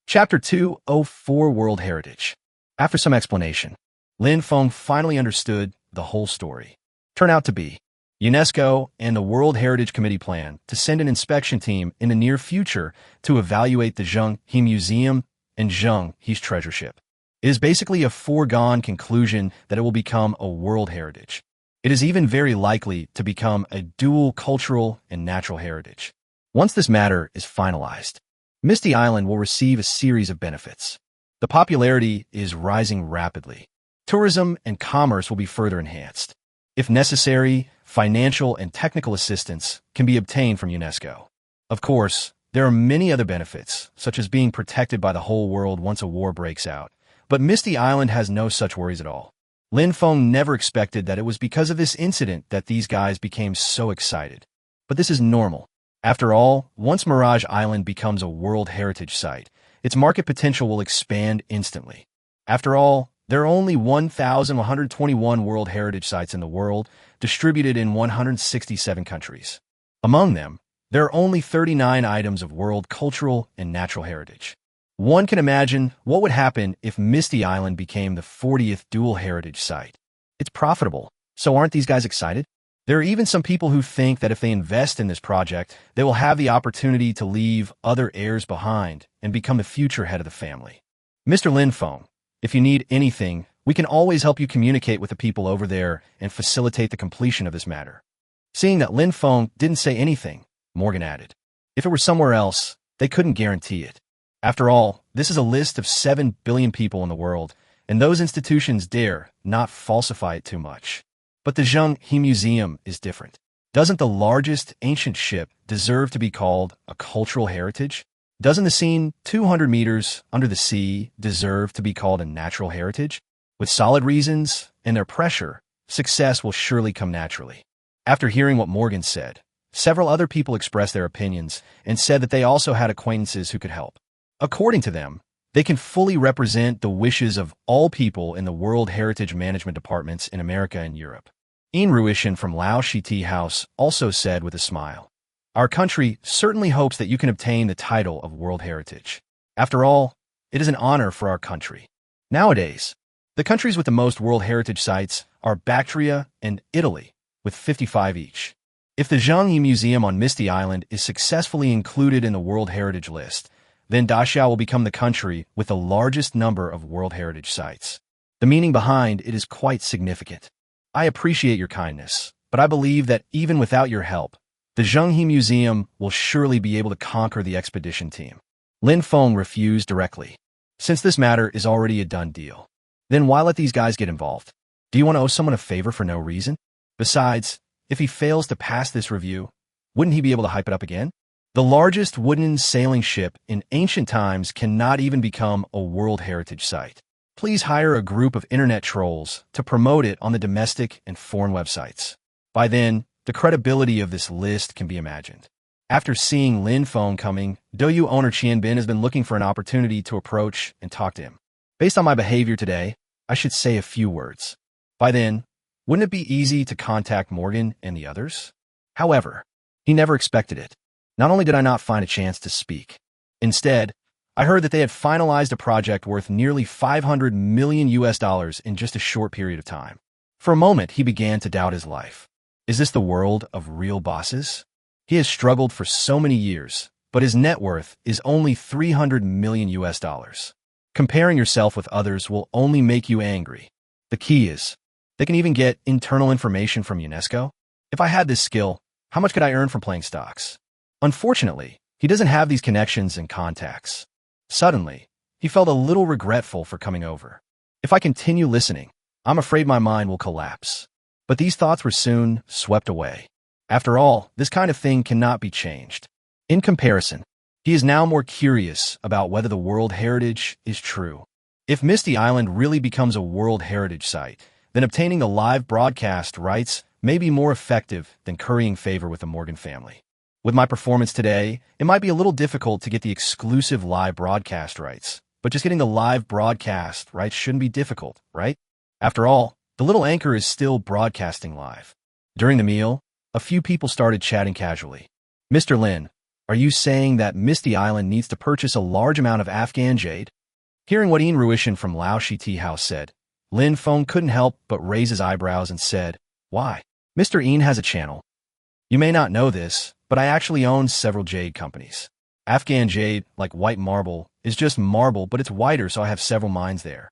Chapter 204 World Heritage. After some explanation, Lin Feng finally understood the whole story. Turned out to be UNESCO and the World Heritage Committee plan to send an inspection team in the near future to evaluate the Zhenghe Museum and Zhenghe's treasure ship. It is basically a foregone conclusion that it will become a World Heritage. It is even very likely to become a dual cultural and natural heritage. Once this matter is finalized, Misty Island will receive a series of benefits. The popularity is rising rapidly. Tourism and commerce will be further enhanced. If necessary, financial and technical assistance can be obtained from UNESCO. Of course, there are many other benefits, such as being protected by the whole world once a war breaks out. But Misty Island has no such worries at all. Lin Feng never expected that it was because of this incident that these guys became so excited. But this is normal. After all, once Mirage Island becomes a World Heritage Site, its market potential will expand instantly. After all, there are only 1,121 World Heritage Sites in the world, distributed in 167 countries. Among them, there are only 39 items of world cultural and natural heritage. One can imagine what would happen if Misty Island became the 40th dual heritage site. It's profitable, so aren't these guys excited? There are even some people who think that if they invest in this project, they will have the opportunity to leave other heirs behind and become the future head of the family. Mr. Lin Feng, if you need anything, we can always help you communicate with the people over there and facilitate the completion of this matter. Seeing that Lin Feng didn't say anything, Morgan added, "If it were somewhere else, they couldn't guarantee it. After all, this is a list of 7 billion people in the world, and those institutions dare not falsify it too much. But the Zhenghe Museum is different. Doesn't the largest ancient ship deserve to be called a cultural heritage? Doesn't the scene 200 meters under the sea deserve to be called a natural heritage? With solid reasons and their pressure, success will surely come naturally." After hearing what Morgan said, several other people expressed their opinions and said that they also had acquaintances who could help. According to them, they can fully represent the wishes of all people in the World Heritage Management Departments in America and Europe. Ian Ruishin from Lao Shi Tea House also said with a smile, "Our country certainly hopes that you can obtain the title of World Heritage. After all, it is an honor for our country." Nowadays, the countries with the most World Heritage sites are Bactria and Italy, with 55 each. If the Zhenghe Museum on Misty Island is successfully included in the World Heritage list, then Daxia will become the country with the largest number of World Heritage sites. The meaning behind it is quite significant. I appreciate your kindness, but I believe that even without your help, the Zhenghe Museum will surely be able to conquer the expedition team. Lin Feng refused directly. Since this matter is already a done deal, then why let these guys get involved? Do you want to owe someone a favor for no reason? Besides, if he fails to pass this review, wouldn't he be able to hype it up again? The largest wooden sailing ship in ancient times cannot even become a World Heritage Site. Please hire a group of internet trolls to promote it on the domestic and foreign websites. By then, the credibility of this list can be imagined. After seeing Lin Feng coming, Douyu owner Qian Bin has been looking for an opportunity to approach and talk to him. Based on my behavior today, I should say a few words. By then, wouldn't it be easy to contact Morgan and the others? However, he never expected it. Not only did I not find a chance to speak, instead, I heard that they had finalized a project worth nearly $500 million in just a short period of time. For a moment, he began to doubt his life. Is this the world of real bosses? He has struggled for so many years, but his net worth is only $300 million. Comparing yourself with others will only make you angry. The key is, they can even get internal information from UNESCO. If I had this skill, how much could I earn from playing stocks? Unfortunately, he doesn't have these connections and contacts. Suddenly, He felt a little regretful for coming over. If I continue listening, I'm afraid my mind will collapse. But these thoughts were soon swept away. After all, this kind of thing cannot be changed. In comparison, he is now more curious about whether the World Heritage is true. If Misty Island really becomes a World Heritage Site, then obtaining the live broadcast rights may be more effective than currying favor with the Morgan family. With my performance today, it might be a little difficult to get the exclusive live broadcast rights, but just getting the live broadcast rights shouldn't be difficult, right? After all, the little anchor is still broadcasting live. During the meal, a few people started chatting casually. Mr. Lin, are you saying that Misty Island needs to purchase a large amount of Afghan jade? Hearing what Ian Ruishan from Laoshi Tea House said, Lin Feng couldn't help but raise his eyebrows and said, why? Mr. Ian has a channel. You may not know this, but I actually own several jade companies. Afghan jade, like white marble, is just marble, but it's whiter, so I have several mines there.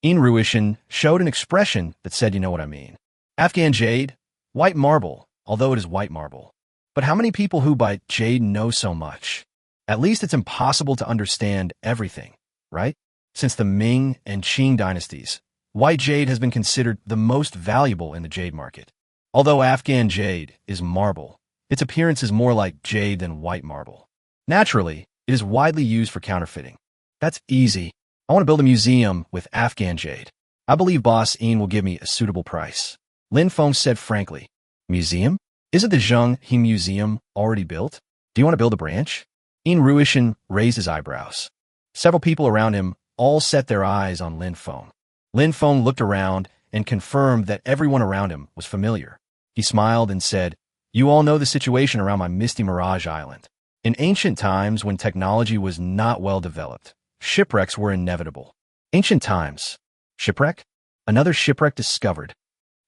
Ian Ruishan showed an expression that said, you know what I mean. Afghan jade, white marble, although it is white marble. But how many people who buy jade know so much? At least it's impossible to understand everything, right? Since the Ming and Qing dynasties, white jade has been considered the most valuable in the jade market. Although Afghan jade is marble, its appearance is more like jade than white marble. Naturally, it is widely used for counterfeiting. That's easy. I want to build a museum with Afghan jade. I believe Boss Ian will give me a suitable price. Lin Feng said frankly, museum? Isn't the Zheng He Museum already built? Do you want to build a branch? Ian Ruishan raised his eyebrows. Several people around him all set their eyes on Lin Feng. Lin Feng looked around and confirmed that everyone around him was familiar. He smiled and said, you all know the situation around my Misty Mirage Island. In ancient times, when technology was not well developed, shipwrecks were inevitable. Ancient times. Shipwreck? Another shipwreck discovered.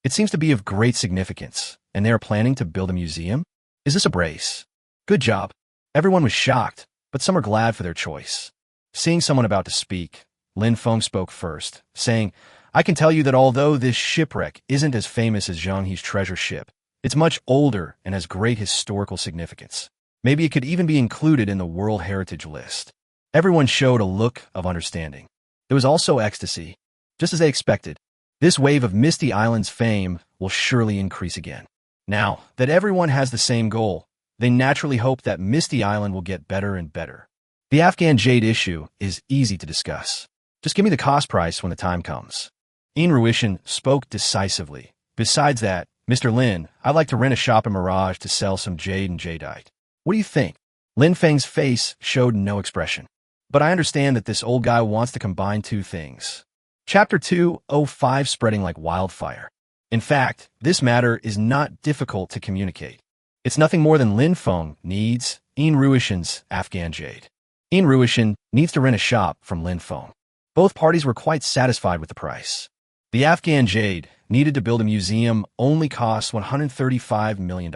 It seems to be of great significance, and they are planning to build a museum? Is this a brace? Good job. Everyone was shocked, but some are glad for their choice. Seeing someone about to speak, Lin Feng spoke first, saying, I can tell you that although this shipwreck isn't as famous as Zheng He's treasure ship, it's much older and has great historical significance. Maybe it could even be included in the World Heritage List. Everyone showed a look of understanding. There was also ecstasy. Just as they expected, this wave of Misty Island's fame will surely increase again. Now that everyone has the same goal, they naturally hope that Misty Island will get better and better. The Afghan jade issue is easy to discuss. Just give me the cost price when the time comes. Ian Ruishan spoke decisively. Besides that, Mr. Lin, I'd like to rent a shop in Mirage to sell some jade and jadeite. What do you think? Lin Feng's face showed no expression. But I understand that this old guy wants to combine two things. Chapter 205 Spreading like wildfire. In fact, this matter is not difficult to communicate. It's nothing more than Lin Feng needs Ian Ruishan's Afghan jade. Ian Ruishan needs to rent a shop from Lin Feng. Both parties were quite satisfied with the price. The Afghan jade needed to build a museum only costs $135 million.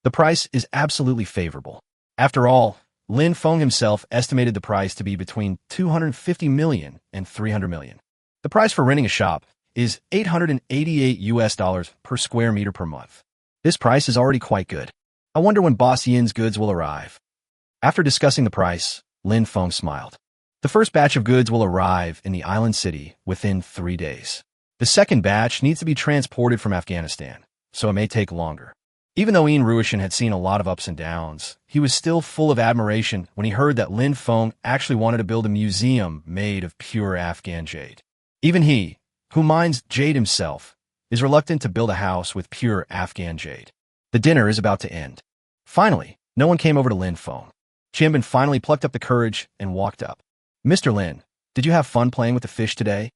The price is absolutely favorable. After all, Lin Feng himself estimated the price to be between $250 million and $300 million. The price for renting a shop is $888 per square meter per month. This price is already quite good. I wonder when Boss Yin's goods will arrive. After discussing the price, Lin Feng smiled. The first batch of goods will arrive in the island city within 3 days. The second batch needs to be transported from Afghanistan, so it may take longer. Even though Ian Ruishan had seen a lot of ups and downs, he was still full of admiration when he heard that Lin Feng actually wanted to build a museum made of pure Afghan jade. Even he, who mines jade himself, is reluctant to build a house with pure Afghan jade. The dinner is about to end. Finally, no one came over to Lin Feng. Qianbin finally plucked up the courage and walked up. Mr. Lin, did you have fun playing with the fish today?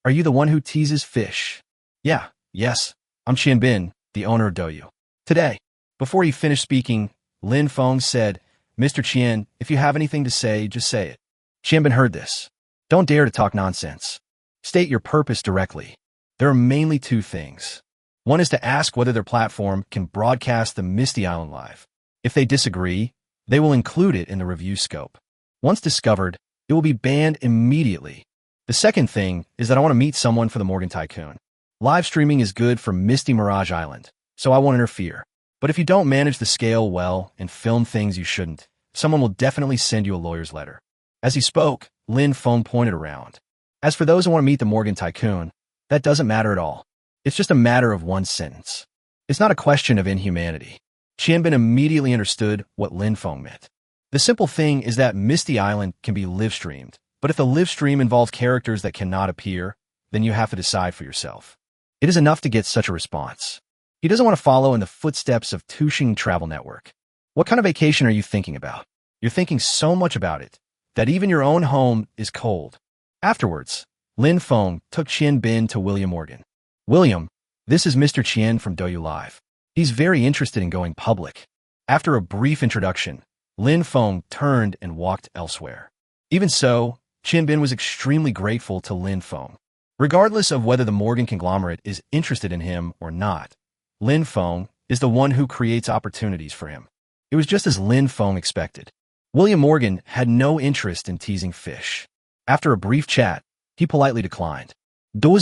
Are you the one who teases fish? Yes, I'm Qianbin, the owner of Douyu. Today, before he finished speaking, Lin Feng said, Mr. Qian, if you have anything to say, just say it. Qianbin heard this. Don't dare to talk nonsense. State your purpose directly. There are mainly two things. One is to ask whether their platform can broadcast the Misty Island live. If they disagree, they will include it in the review scope. Once discovered, it will be banned immediately. The second thing is that I want to meet someone for the Morgan Tycoon. Live streaming is good for Misty Mirage Island, so I won't interfere. But if you don't manage the scale well and film things you shouldn't, someone will definitely send you a lawyer's letter. As he spoke, Lin Feng pointed around. As for those who want to meet the Morgan tycoon, that doesn't matter at all. It's just a matter of one sentence. It's not a question of inhumanity. Qianbin immediately understood what Lin Feng meant. The simple thing is that Misty Island can be live-streamed, but if the live stream involves characters that cannot appear, then you have to decide for yourself. It is enough to get such a response. He doesn't want to follow in the footsteps of Tuxing Travel Network. What kind of vacation are you thinking about? You're thinking so much about it that even your own home is cold. Afterwards, Lin Feng took Qianbin to William Morgan. William, this is Mr. Qian from Douyu Live. He's very interested in going public. After a brief introduction, Lin Feng turned and walked elsewhere. Even so, Qianbin was extremely grateful to Lin Feng. Regardless of whether the Morgan conglomerate is interested in him or not, Lin Feng is the one who creates opportunities for him. It was just as Lin Feng expected. William Morgan had no interest in teasing fish. After a brief chat, he politely declined. Lin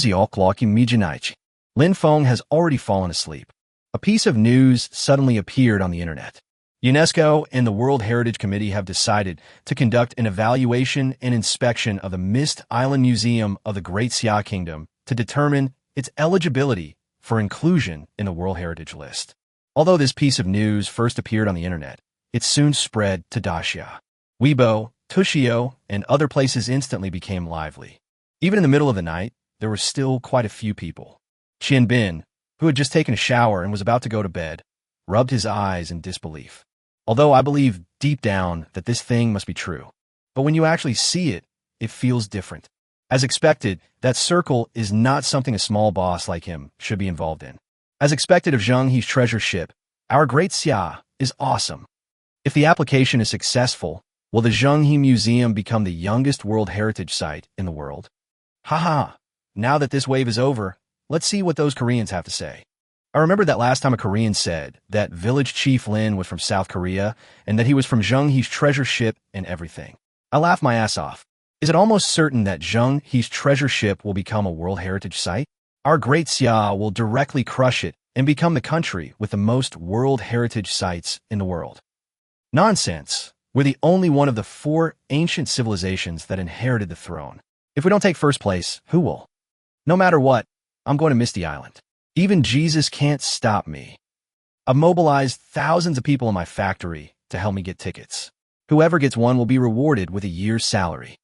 Feng has already fallen asleep. A piece of news suddenly appeared on the internet. UNESCO and the World Heritage Committee have decided to conduct an evaluation and inspection of the Mist Island Museum of the Great Xia Kingdom to determine its eligibility for inclusion in the World Heritage List. Although this piece of news first appeared on the internet, it soon spread to Daxia. Weibo, Tushio, and other places instantly became lively. Even in the middle of the night, there were still quite a few people. Qianbin, who had just taken a shower and was about to go to bed, rubbed his eyes in disbelief. Although I believe deep down that this thing must be true. But when you actually see it, it feels different. As expected, that circle is not something a small boss like him should be involved in. As expected of Zheng He's treasure ship, our Great Xia is awesome. If the application is successful, will the Zheng He Museum become the youngest World Heritage Site in the world? Haha, now that this wave is over, let's see what those Koreans have to say. I remember that last time a Korean said that village chief Lin was from South Korea and that he was from Zheng He's treasure ship and everything. I laughed my ass off. Is it almost certain that Zheng He's treasure ship will become a World Heritage Site? Our Great Xia will directly crush it and become the country with the most World Heritage Sites in the world. Nonsense. We're the only one of the 4 ancient civilizations that inherited the throne. If we don't take first place, who will? No matter what, I'm going to Misty Island. Even Jesus can't stop me. I've mobilized thousands of people in my factory to help me get tickets. Whoever gets one will be rewarded with a year's salary.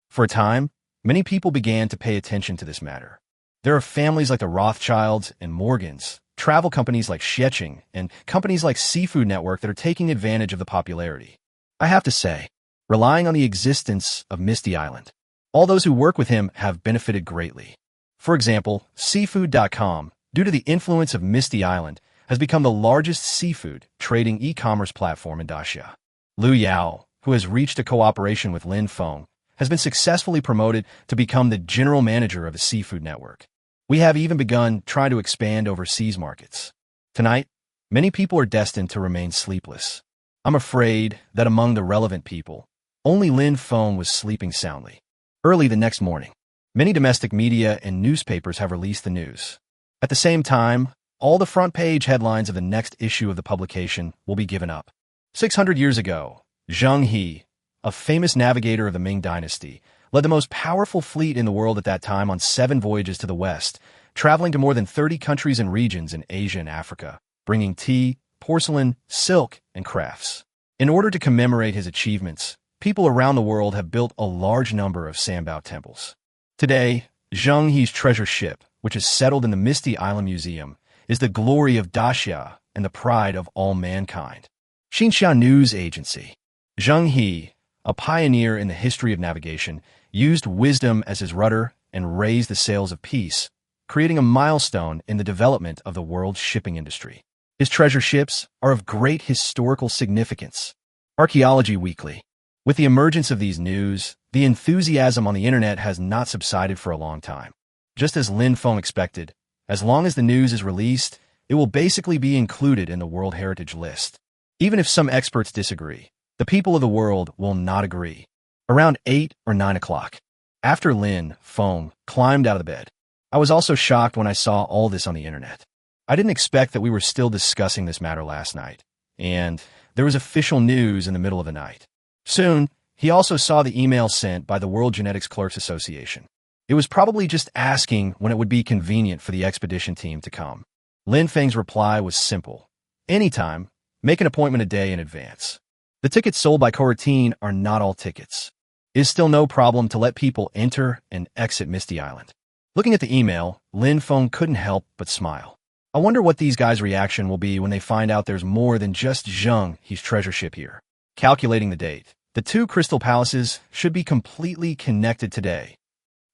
For a time, many people began to pay attention to this matter. There are families like the Rothschilds and Morgans, travel companies like Sheching, and companies like Seafood Network that are taking advantage of the popularity. I have to say, relying on the existence of Misty Island, all those who work with him have benefited greatly. For example, Seafood.com, due to the influence of Misty Island, has become the largest seafood trading e-commerce platform in Daxia. Liu Yao, who has reached a cooperation with Lin Feng, has been successfully promoted to become the general manager of the Seafood Network. We have even begun trying to expand overseas markets. Tonight, many people are destined to remain sleepless. I'm afraid that among the relevant people, only Lin Feng was sleeping soundly. Early the next morning, many domestic media and newspapers have released the news. At the same time, all the front-page headlines of the next issue of the publication will be given up. 600 years ago, Zheng He, a famous navigator of the Ming Dynasty, led the most powerful fleet in the world at that time on 7 voyages to the west, traveling to more than 30 countries and regions in Asia and Africa, bringing tea, porcelain, silk, and crafts. In order to commemorate his achievements, people around the world have built a large number of Sanbao temples. Today, Zheng He's treasure ship, which is settled in the Misty Island Museum, is the glory of Daxia and the pride of all mankind. Xinxia News Agency. Zheng He, a pioneer in the history of navigation, used wisdom as his rudder and raised the sails of peace, creating a milestone in the development of the world's shipping industry. His treasure ships are of great historical significance. Archaeology Weekly. With the emergence of these news, the enthusiasm on the internet has not subsided for a long time. Just as Lin Feng expected, as long as the news is released, it will basically be included in the World Heritage List. Even if some experts disagree, the people of the world will not agree. Around 8 or 9 o'clock, after Lin Feng climbed out of the bed, I was also shocked when I saw all this on the internet. I didn't expect that we were still discussing this matter last night, and there was official news in the middle of the night. Soon, He also saw the email sent by the World Genetics Clerks Association. It was probably just asking when it would be convenient for the expedition team to come. Lin Feng's reply was simple. Anytime, make an appointment a day in advance. The tickets sold by Coroutine are not all tickets. It is still no problem to let people enter and exit Misty Island. Looking at the email, Lin Feng couldn't help but smile. I wonder what these guys' reaction will be when they find out there's more than just Zheng, his treasure ship here. Calculating the date. The two crystal palaces should be completely connected today.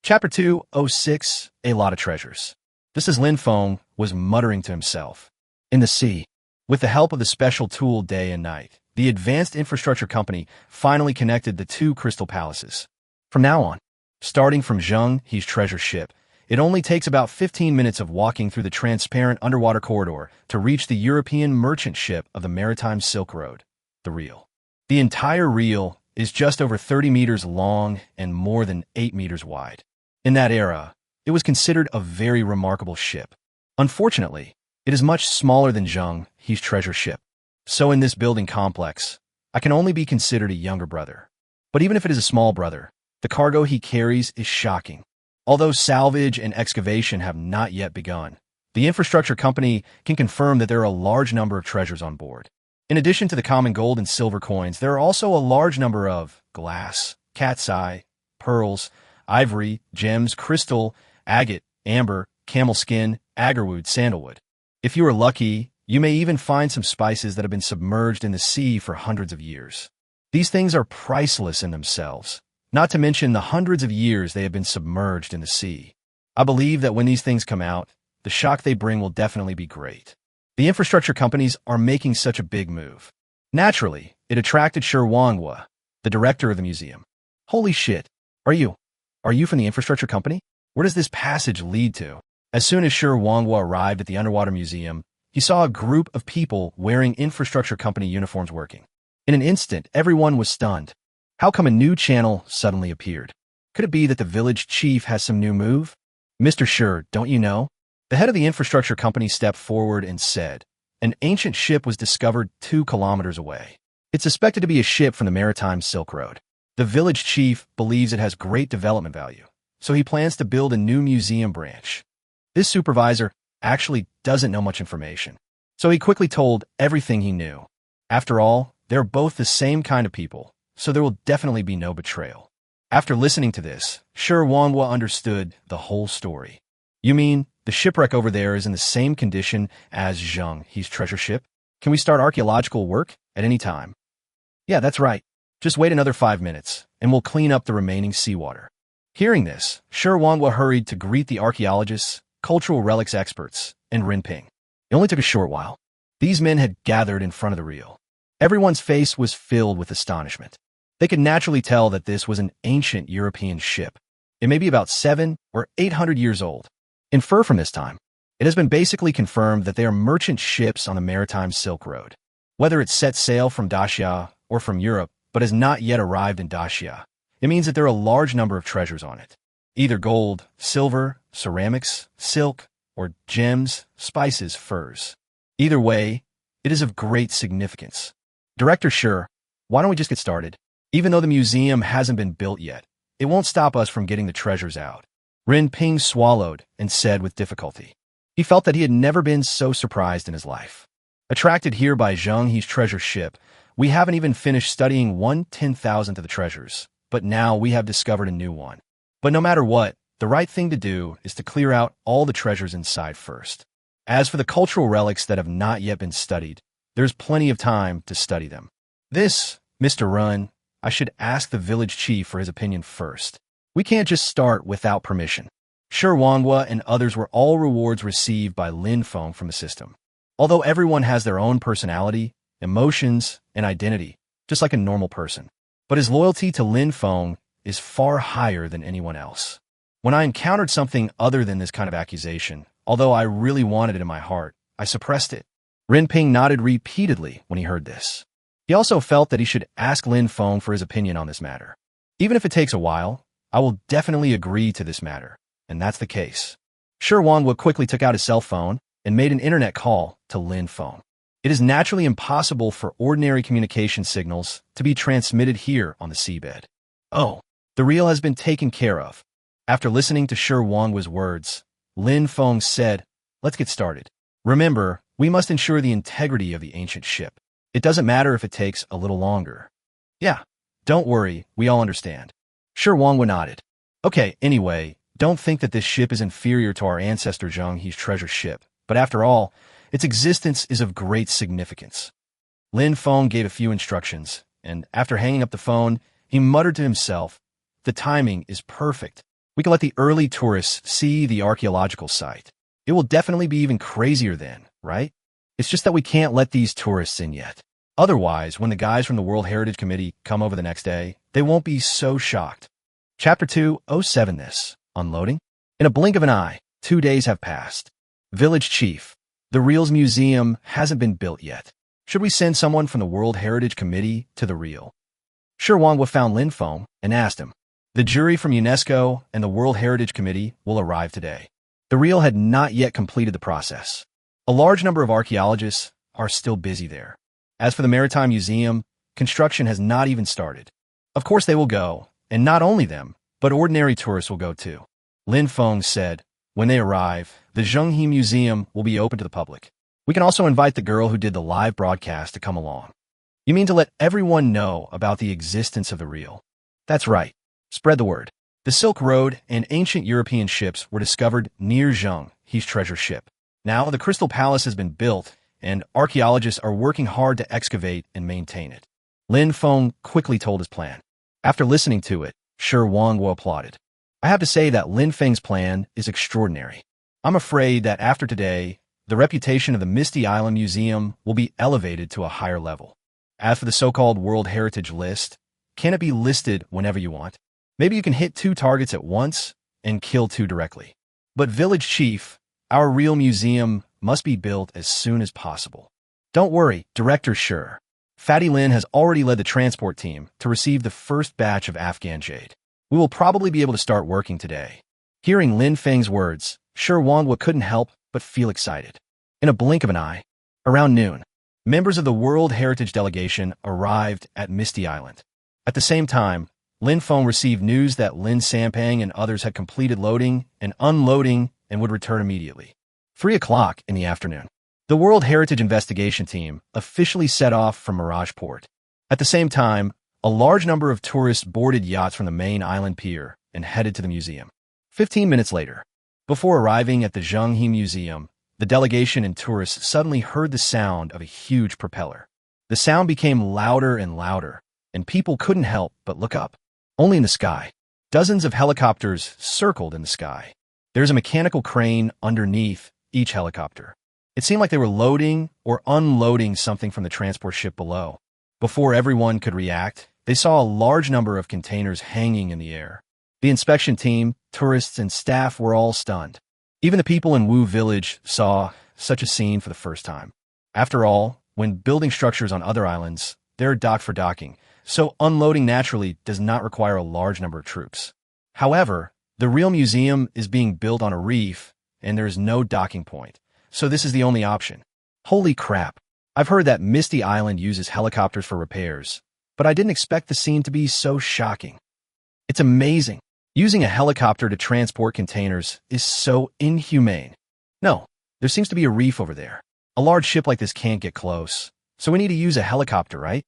Chapter 206, A Lot of Treasures. Just as Lin Feng was muttering to himself. In the sea, with the help of the special tool Day and Night, the Advanced Infrastructure Company finally connected the two crystal palaces. From now on, starting from Zheng, his treasure ship, it only takes about 15 minutes of walking through the transparent underwater corridor to reach the European merchant ship of the Maritime Silk Road, the Reel. The entire reel is just over 30 meters long and more than 8 meters wide. In that era, it was considered a very remarkable ship. Unfortunately, it is much smaller than Zheng, his treasure ship. So in this building complex, I can only be considered a younger brother. But even if it is a small brother, the cargo he carries is shocking. Although salvage and excavation have not yet begun, the infrastructure company can confirm that there are a large number of treasures on board. In addition to the common gold and silver coins, there are also a large number of glass, cat's eye, pearls, ivory, gems, crystal, agate, amber, camel skin, agarwood, sandalwood. If you are lucky, you may even find some spices that have been submerged in the sea for hundreds of years. These things are priceless in themselves, not to mention the hundreds of years they have been submerged in the sea. I believe that when these things come out, the shock they bring will definitely be great. The infrastructure companies are making such a big move. Naturally, it attracted Shi Wanghua, the director of the museum. Holy shit, are you from the infrastructure company? Where does this passage lead to? As soon as Shi Wanghua arrived at the underwater museum, he saw a group of people wearing infrastructure company uniforms working. In an instant, everyone was stunned. How come a new channel suddenly appeared? Could it be that the village chief has some new move? Mr. Shi, don't you know? The head of the infrastructure company stepped forward and said, an ancient ship was discovered 2 kilometers away. It's suspected to be a ship from the Maritime Silk Road. The village chief believes it has great development value, so he plans to build a new museum branch. This supervisor actually doesn't know much information, so he quickly told everything he knew. After all, they're both the same kind of people, so there will definitely be no betrayal. After listening to this, Shi Wanghua understood the whole story. You mean, the shipwreck over there is in the same condition as Zheng, his treasure ship? Can we start archaeological work at any time? Yeah, that's right. Just wait another 5 minutes, and we'll clean up the remaining seawater. Hearing this, Shi Wanghua hurried to greet the archaeologists, cultural relics experts, and Rinping. It only took a short while. These men had gathered in front of the reel. Everyone's face was filled with astonishment. They could naturally tell that this was an ancient European ship. It may be about 700 or 800 years old. Infer from this time, it has been basically confirmed that they are merchant ships on the Maritime Silk Road. Whether it set sail from Daxia or from Europe, but has not yet arrived in Daxia, it means that there are a large number of treasures on it. Either gold, silver, ceramics, silk, or gems, spices, furs. Either way, it is of great significance. Director Shi, why don't we just get started? Even though the museum hasn't been built yet, it won't stop us from getting the treasures out. Rin Ping swallowed and said with difficulty. He felt that he had never been so surprised in his life. Attracted here by Zheng, his treasure ship, we haven't even finished studying 1/10,000th of the treasures, but now we have discovered a new one. But no matter what, the right thing to do is to clear out all the treasures inside first. As for the cultural relics that have not yet been studied, there's plenty of time to study them. This, Mr. Run, I should ask the village chief for his opinion first. We can't just start without permission. Shi Wanghua and others were all rewards received by Lin Feng from the system. Although everyone has their own personality, emotions, and identity, just like a normal person. But his loyalty to Lin Feng is far higher than anyone else. When I encountered something other than this kind of accusation, although I really wanted it in my heart, I suppressed it. Rin Ping nodded repeatedly when he heard this. He also felt that he should ask Lin Feng for his opinion on this matter. Even if it takes a while, I will definitely agree to this matter, and that's the case. Shi Wanghua quickly took out his cell phone and made an internet call to Lin Feng. It is naturally impossible for ordinary communication signals to be transmitted here on the seabed. Oh, the reel has been taken care of. After listening to Shi Huang's words, Lin Feng said, "Let's get started. Remember, we must ensure the integrity of the ancient ship. It doesn't matter if it takes a little longer." "Yeah, don't worry, we all understand." Shi Huang nodded. "Okay, anyway, don't think that this ship is inferior to our ancestor Zheng He's treasure ship, but after all, its existence is of great significance." Lin Feng gave a few instructions, and after hanging up the phone, he muttered to himself, "The timing is perfect. We can let the early tourists see the archaeological site. It will definitely be even crazier then, right? It's just that we can't let these tourists in yet. Otherwise, when the guys from the World Heritage Committee come over the next day, they won't be so shocked." Chapter 207 This. Unloading? In a blink of an eye, 2 days have passed. Village Chief. The Reel's museum hasn't been built yet. Should we send someone from the World Heritage Committee to the Reel? Shi Huang found Lin Feng and asked him. The jury from UNESCO and the World Heritage Committee will arrive today. The Reel had not yet completed the process. A large number of archaeologists are still busy there. As for the Maritime Museum, construction has not even started. Of course they will go, and not only them, but ordinary tourists will go too. Lin Feng said, when they arrive, the Zhenghe Museum will be open to the public. We can also invite the girl who did the live broadcast to come along. You mean to let everyone know about the existence of the Reel? That's right. Spread the word. The Silk Road and ancient European ships were discovered near Zhenghe's treasure ship. Now the Crystal Palace has been built, and archaeologists are working hard to excavate and maintain it. Lin Feng quickly told his plan. After listening to it, Shi Huang applauded. I have to say that Lin Feng's plan is extraordinary. I'm afraid that after today, the reputation of the Misty Island Museum will be elevated to a higher level. As for the so-called World Heritage List, can it be listed whenever you want? Maybe you can hit 2 targets at once and kill 2 directly. But Village Chief, our Reel museum must be built as soon as possible. Don't worry, Director Shi. Fatty Lin has already led the transport team to receive the first batch of Afghan jade. We will probably be able to start working today. Hearing Lin Feng's words, Shi Huang couldn't help but feel excited. In a blink of an eye, around noon, members of the World Heritage Delegation arrived at Misty Island. At the same time, Lin Feng received news that Lin Sampang and others had completed loading and unloading and would return immediately. 3 o'clock in the afternoon. The World Heritage Investigation Team officially set off from Mirage Port. At the same time, a large number of tourists boarded yachts from the main island pier and headed to the museum. 15 minutes later, before arriving at the Zhenghe Museum, the delegation and tourists suddenly heard the sound of a huge propeller. The sound became louder and louder, and people couldn't help but look up. Only in the sky, dozens of helicopters circled in the sky. There's a mechanical crane underneath each helicopter. It seemed like they were loading or unloading something from the transport ship below. Before everyone could react, they saw a large number of containers hanging in the air. The inspection team, tourists, and staff were all stunned. Even the people in Wu Village saw such a scene for the first time. After all, when building structures on other islands, they're docked for docking, so unloading naturally does not require a large number of troops. However, the Reel museum is being built on a reef, and there is no docking point, so this is the only option. Holy crap! I've heard that Misty Island uses helicopters for repairs, but I didn't expect the scene to be so shocking. It's amazing. Using a helicopter to transport containers is so inhumane. No, there seems to be a reef over there. A large ship like this can't get close, so we need to use a helicopter, right?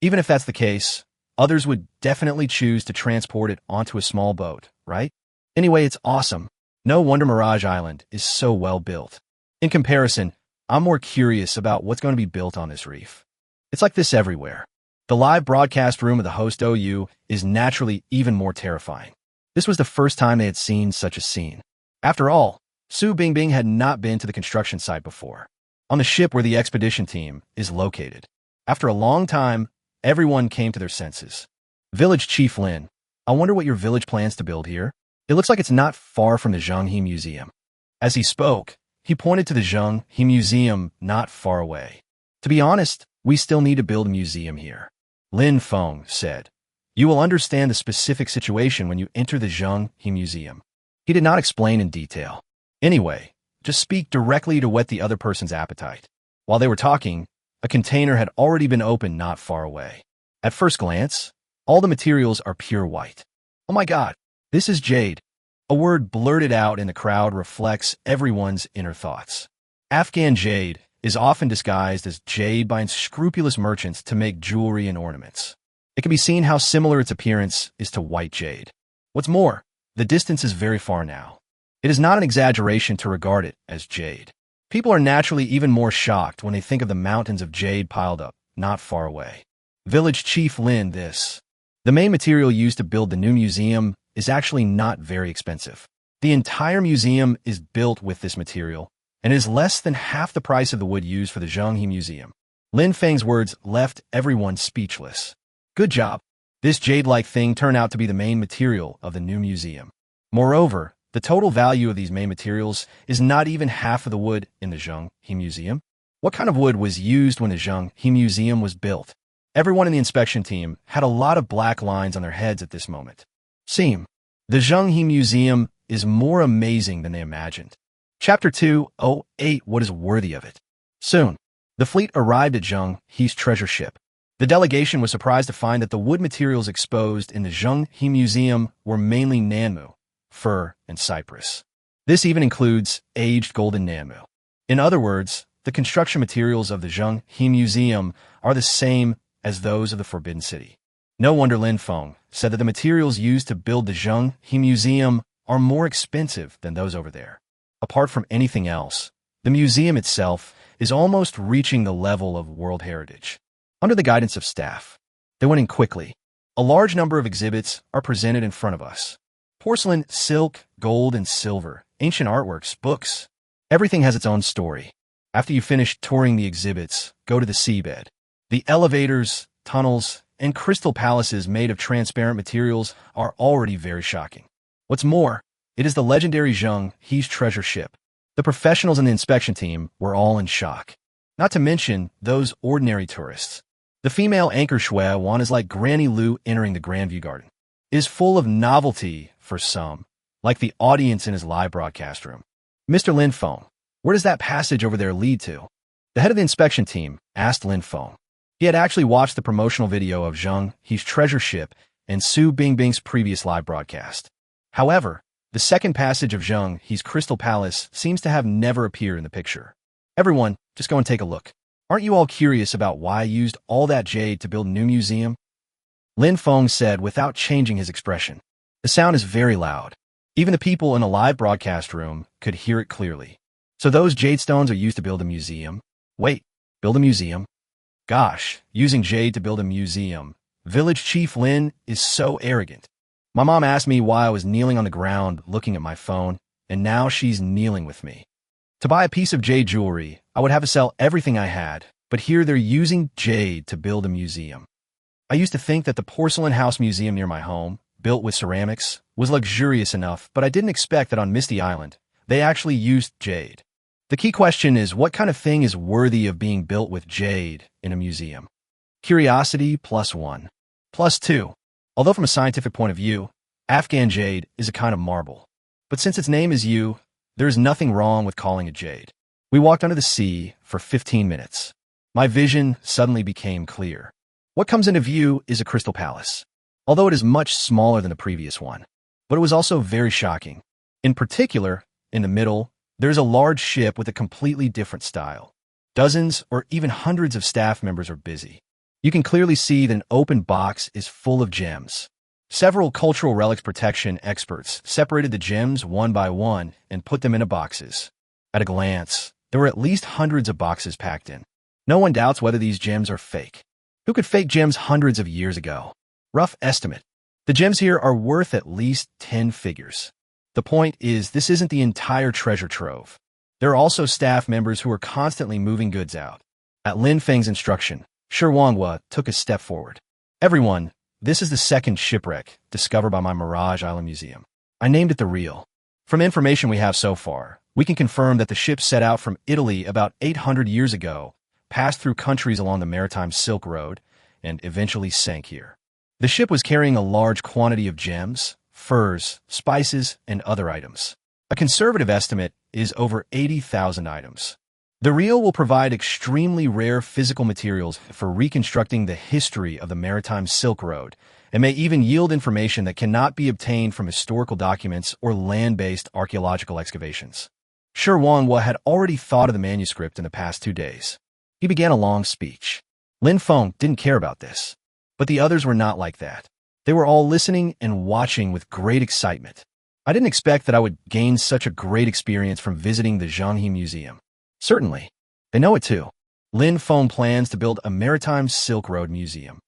Even if that's the case, others would definitely choose to transport it onto a small boat, right? Anyway, it's awesome. No wonder Mirage Island is so well built. In comparison, I'm more curious about what's going to be built on this reef. It's like this everywhere. The live broadcast room of the host OU is naturally even more terrifying. This was the first time they had seen such a scene. After all, Su Bingbing had not been to the construction site before, on the ship where the expedition team is located. After a long time, everyone came to their senses. Village Chief Lin, I wonder what your village plans to build here? It looks like it's not far from the Zhenghe Museum. As he spoke, he pointed to the Zhenghe Museum not far away. To be honest, we still need to build a museum here. Lin Feng said, you will understand the specific situation when you enter the Zhenghe Museum. He did not explain in detail. Anyway, just speak directly to whet the other person's appetite. While they were talking, A container had already been opened not far away. At first glance, all the materials are pure white. Oh my God, this is jade. A word blurted out in the crowd reflects everyone's inner thoughts. Afghan jade is often disguised as jade by unscrupulous merchants to make jewelry and ornaments. It can be seen how similar its appearance is to white jade. What's more, the distance is very far now. It is not an exaggeration to regard it as jade. People are naturally even more shocked when they think of the mountains of jade piled up not far away. Village Chief Lin, this. The main material used to build the new museum is actually not very expensive. The entire museum is built with this material, and is less than half the price of the wood used for the Zhenghe Museum. Lin Feng's words left everyone speechless. Good job. This jade-like thing turned out to be the main material of the new museum. Moreover, the total value of these main materials is not even half of the wood in the Zhenghe Museum. What kind of wood was used when the Zhenghe Museum was built? Everyone in the inspection team had a lot of black lines on their heads at this moment. The Zhenghe Museum is more amazing than they imagined. Chapter 208, What is worthy of it? Soon, the fleet arrived at Zhenghe's treasure ship. The delegation was surprised to find that the wood materials exposed in the Zhenghe Museum were mainly nanmu, fir, and cypress. This even includes aged golden nanmu. In other words, the construction materials of the Zhenghe Museum are the same as those of the Forbidden City. No wonder Lin Feng said that the materials used to build the Zhenghe Museum are more expensive than those over there. Apart from anything else, the museum itself is almost reaching the level of World Heritage. Under the guidance of staff, they went in quickly. A large number of exhibits are presented in front of us. Porcelain, silk, gold, and silver, ancient artworks, books. Everything has its own story. After you finish touring the exhibits, go to the seabed. The elevators, tunnels, and crystal palaces made of transparent materials are already very shocking. What's more, it is the legendary Zhenghe's treasure ship. The professionals in the inspection team were all in shock. Not to mention those ordinary tourists. The female anchor Shui Wan is like Granny Lu entering the Grandview Garden. It is full of novelty for some, like the audience in his live broadcast room. Mr. Lin Feng, where does that passage over there lead to? The head of the inspection team asked Lin Feng. He had actually watched the promotional video of Zhenghe's treasure ship and Su Bingbing's previous live broadcast. However, the second passage of Zhenghe's Crystal Palace seems to have never appeared in the picture. Everyone, just go and take a look. Aren't you all curious about why I used all that jade to build a new museum? Lin Feng said without changing his expression. The sound is very loud. Even the people in a live broadcast room could hear it clearly. So those jade stones are used to build a museum? Wait, build a museum? Gosh, using jade to build a museum. Village Chief Lin is so arrogant. My mom asked me why I was kneeling on the ground looking at my phone, and now she's kneeling with me. To buy a piece of jade jewelry, I would have to sell everything I had, but here they're using jade to build a museum. I used to think that the porcelain house museum near my home, built with ceramics, was luxurious enough, but I didn't expect that on Misty Island, they actually used jade. The key question is, what kind of thing is worthy of being built with jade in a museum? Curiosity +1. +2. Although from a scientific point of view, Afghan jade is a kind of marble. But since its name is there is nothing wrong with calling it jade. We walked under the sea for 15 minutes. My vision suddenly became clear. What comes into view is a crystal palace, although it is much smaller than the previous one. But it was also very shocking. In particular, in the middle, there is a large ship with a completely different style. Dozens or even hundreds of staff members are busy. You can clearly see that an open box is full of gems. Several cultural relics protection experts separated the gems one by one and put them into boxes. At a glance, there were at least hundreds of boxes packed in. No one doubts whether these gems are fake. Who could fake gems hundreds of years ago? Rough estimate. The gems here are worth at least 10 figures. The point is, this isn't the entire treasure trove. There are also staff members who are constantly moving goods out. At Lin Feng's instruction, Shi Wanghua took a step forward. Everyone, this is the second shipwreck discovered by my Mirage Island Museum. I named it the Real. From information we have so far, we can confirm that the ship set out from Italy about 800 years ago, passed through countries along the maritime Silk Road, and eventually sank here. The ship was carrying a large quantity of gems, furs, spices, and other items. A conservative estimate is over 80,000 items. The reel will provide extremely rare physical materials for reconstructing the history of the maritime Silk Road, and may even yield information that cannot be obtained from historical documents or land-based archaeological excavations. Shi Wanhua had already thought of the manuscript in the past 2 days. He began a long speech. Feng didn't care about this, but the others were not like that. They were all listening and watching with great excitement. I didn't expect that I would gain such a great experience from visiting the Zhanghe Museum. Certainly. They know it too. Feng plans to build a maritime Silk Road museum.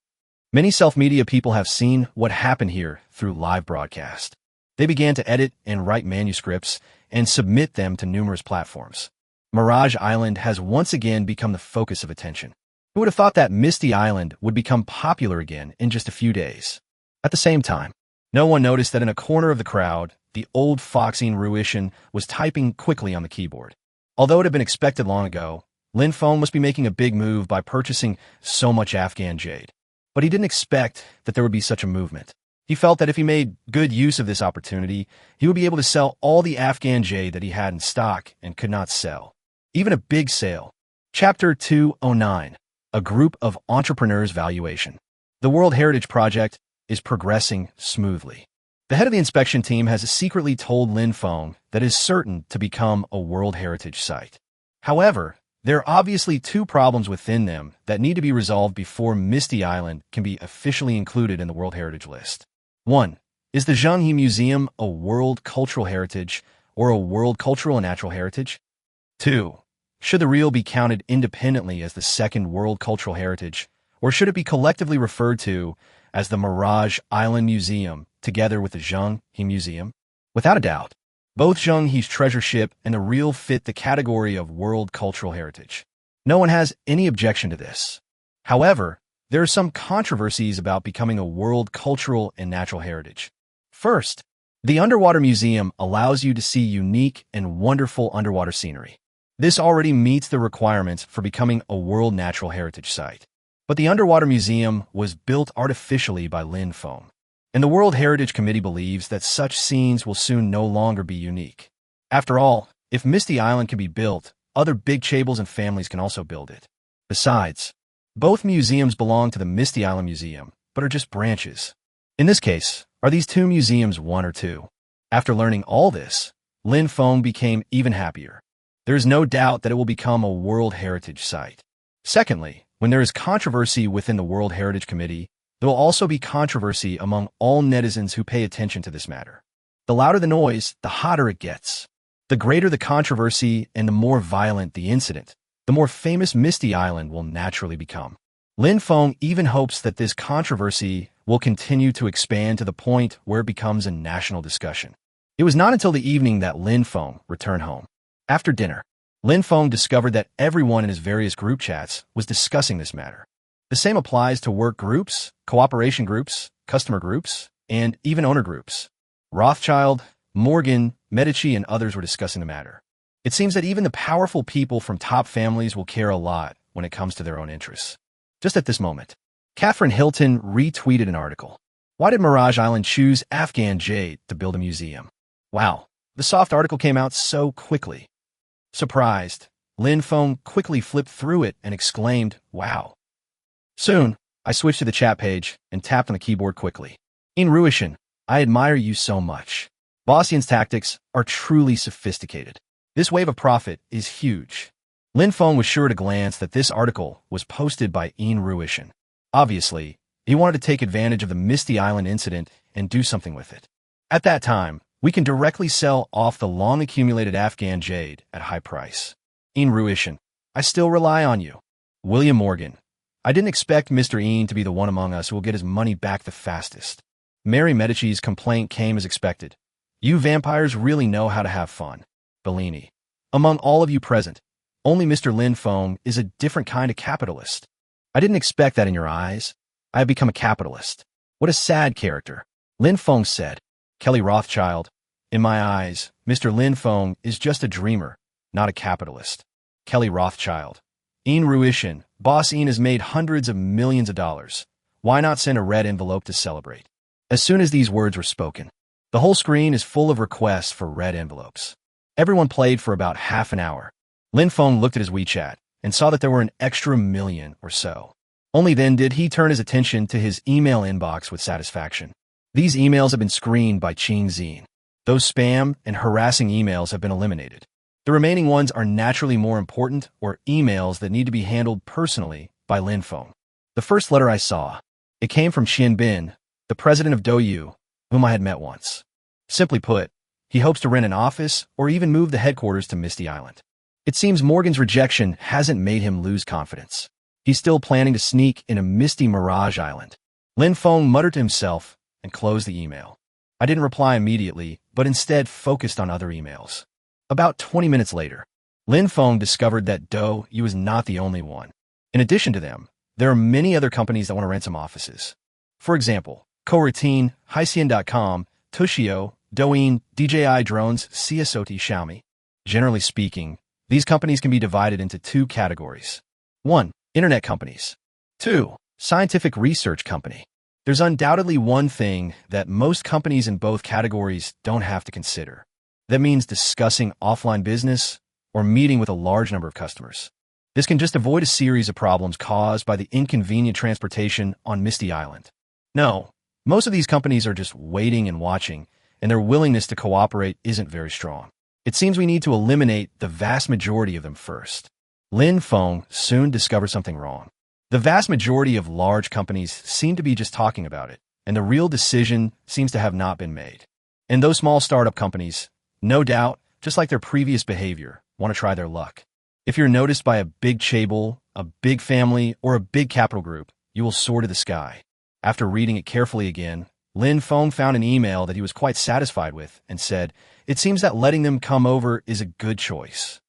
Many self-media people have seen what happened here through live broadcast. They began to edit and write manuscripts and submit them to numerous platforms. Mirage Island has once again become the focus of attention. Who would have thought that Misty Island would become popular again in just a few days? At the same time, no one noticed that in a corner of the crowd, the old foxing Ruishan was typing quickly on the keyboard. Although it had been expected long ago, Feng must be making a big move by purchasing so much Afghan jade. But he didn't expect that there would be such a movement. He felt that if he made good use of this opportunity, he would be able to sell all the Afghan jade that he had in stock and could not sell. Even a big sale. Chapter 209. A Group of Entrepreneurs Valuation. The World Heritage Project is progressing smoothly. The head of the inspection team has secretly told Feng that it is certain to become a World Heritage Site. However, there are obviously 2 problems within them that need to be resolved before Misty Island can be officially included in the World Heritage List. 1. Is the Zhanghe Museum a World Cultural Heritage or a World Cultural and Natural Heritage? 2. Should the reel be counted independently as the second World Cultural Heritage, or should it be collectively referred to as the Mirage Island Museum together with the Zhanghe Museum? Without a doubt, both Zhanghe's treasure ship and the reel fit the category of World Cultural Heritage. No one has any objection to this. However, there are some controversies about becoming a World Cultural and Natural Heritage. First, the Underwater Museum allows you to see unique and wonderful underwater scenery. This already meets the requirements for becoming a World Natural Heritage Site. But the Underwater Museum was built artificially by Feng, and the World Heritage Committee believes that such scenes will soon no longer be unique. After all, if Misty Island can be built, other big chaebols and families can also build it. Besides, both museums belong to the Misty Island Museum, but are just branches. In this case, are these 2 museums one or two? After learning all this, Feng became even happier. There is no doubt that it will become a World Heritage Site. Secondly, when there is controversy within the World Heritage Committee, there will also be controversy among all netizens who pay attention to this matter. The louder the noise, the hotter it gets. The greater the controversy and the more violent the incident, the more famous Misty Island will naturally become. Feng even hopes that this controversy will continue to expand to the point where it becomes a national discussion. It was not until the evening that Feng returned home. After dinner, Feng discovered that everyone in his various group chats was discussing this matter. The same applies to work groups, cooperation groups, customer groups, and even owner groups. Rothschild, Morgan, Medici, and others were discussing the matter. It seems that even the powerful people from top families will care a lot when it comes to their own interests. Just at this moment, Catherine Hilton retweeted an article. Why did Mirage Island choose Afghan jade to build a museum? Wow, the soft article came out so quickly. Surprised, Feng quickly flipped through it and exclaimed, wow. Soon, I switched to the chat page and tapped on the keyboard quickly. In Ruishan, I admire you so much. Bossian's tactics are truly sophisticated. This wave of profit is huge. Feng was sure at a glance that this article was posted by Ruishan. Obviously, he wanted to take advantage of the Misty Island incident and do something with it. At that time, we can directly sell off the long-accumulated Afghan jade at high price. Ruishan, I still rely on you. William Morgan, I didn't expect Mr. to be the one among us who will get his money back the fastest. Mary Medici's complaint came as expected. You vampires really know how to have fun. Bellini, among all of you present, only Mr. Feng is a different kind of capitalist. I didn't expect that in your eyes. I have become a capitalist. What a sad character. Feng said. Kelly Rothschild, in my eyes, Mr. Feng is just a dreamer, not a capitalist. Kelly Rothschild. Ruishan, Boss has made hundreds of millions of dollars. Why not send a red envelope to celebrate? As soon as these words were spoken, the whole screen is full of requests for red envelopes. Everyone played for about half an hour. Lin Feng looked at his WeChat and saw that there were an extra million or so. Only then did he turn his attention to his email inbox with satisfaction. These emails have been screened by Qing Xin. Those spam and harassing emails have been eliminated. The remaining ones are naturally more important or emails that need to be handled personally by Lin Feng. The first letter I saw, it came from Xian Bin, the president of Douyu, whom I had met once. Simply put, he hopes to rent an office or even move the headquarters to Misty Island. It seems Morgan's rejection hasn't made him lose confidence. He's still planning to sneak in a misty Mirage Island. Lin Feng muttered to himself and closed the email. I didn't reply immediately, but instead focused on other emails. About 20 minutes later, Lin Feng discovered that Douyu was not the only one. In addition to them, there are many other companies that want to rent some offices. For example, Coroutine, Haixin.com, Tushio, Douyin, DJI Drones, CSOT, Xiaomi. Generally speaking, these companies can be divided into two categories. 1. Internet companies. 2. Scientific research company. There's undoubtedly one thing that most companies in both categories don't have to consider. That means discussing offline business or meeting with a large number of customers. This can just avoid a series of problems caused by the inconvenient transportation on Misty Island. No, most of these companies are just waiting and watching, and their willingness to cooperate isn't very strong. It seems we need to eliminate the vast majority of them first. Lin Feng soon discovered something wrong. The vast majority of large companies seem to be just talking about it, and the real decision seems to have not been made. And those small startup companies, no doubt, just like their previous behavior, want to try their luck. If you're noticed by a big chaebol, a big family, or a big capital group, you will soar to the sky. After reading it carefully again, Lin Feng found an email that he was quite satisfied with and said, "It seems that letting them come over is a good choice."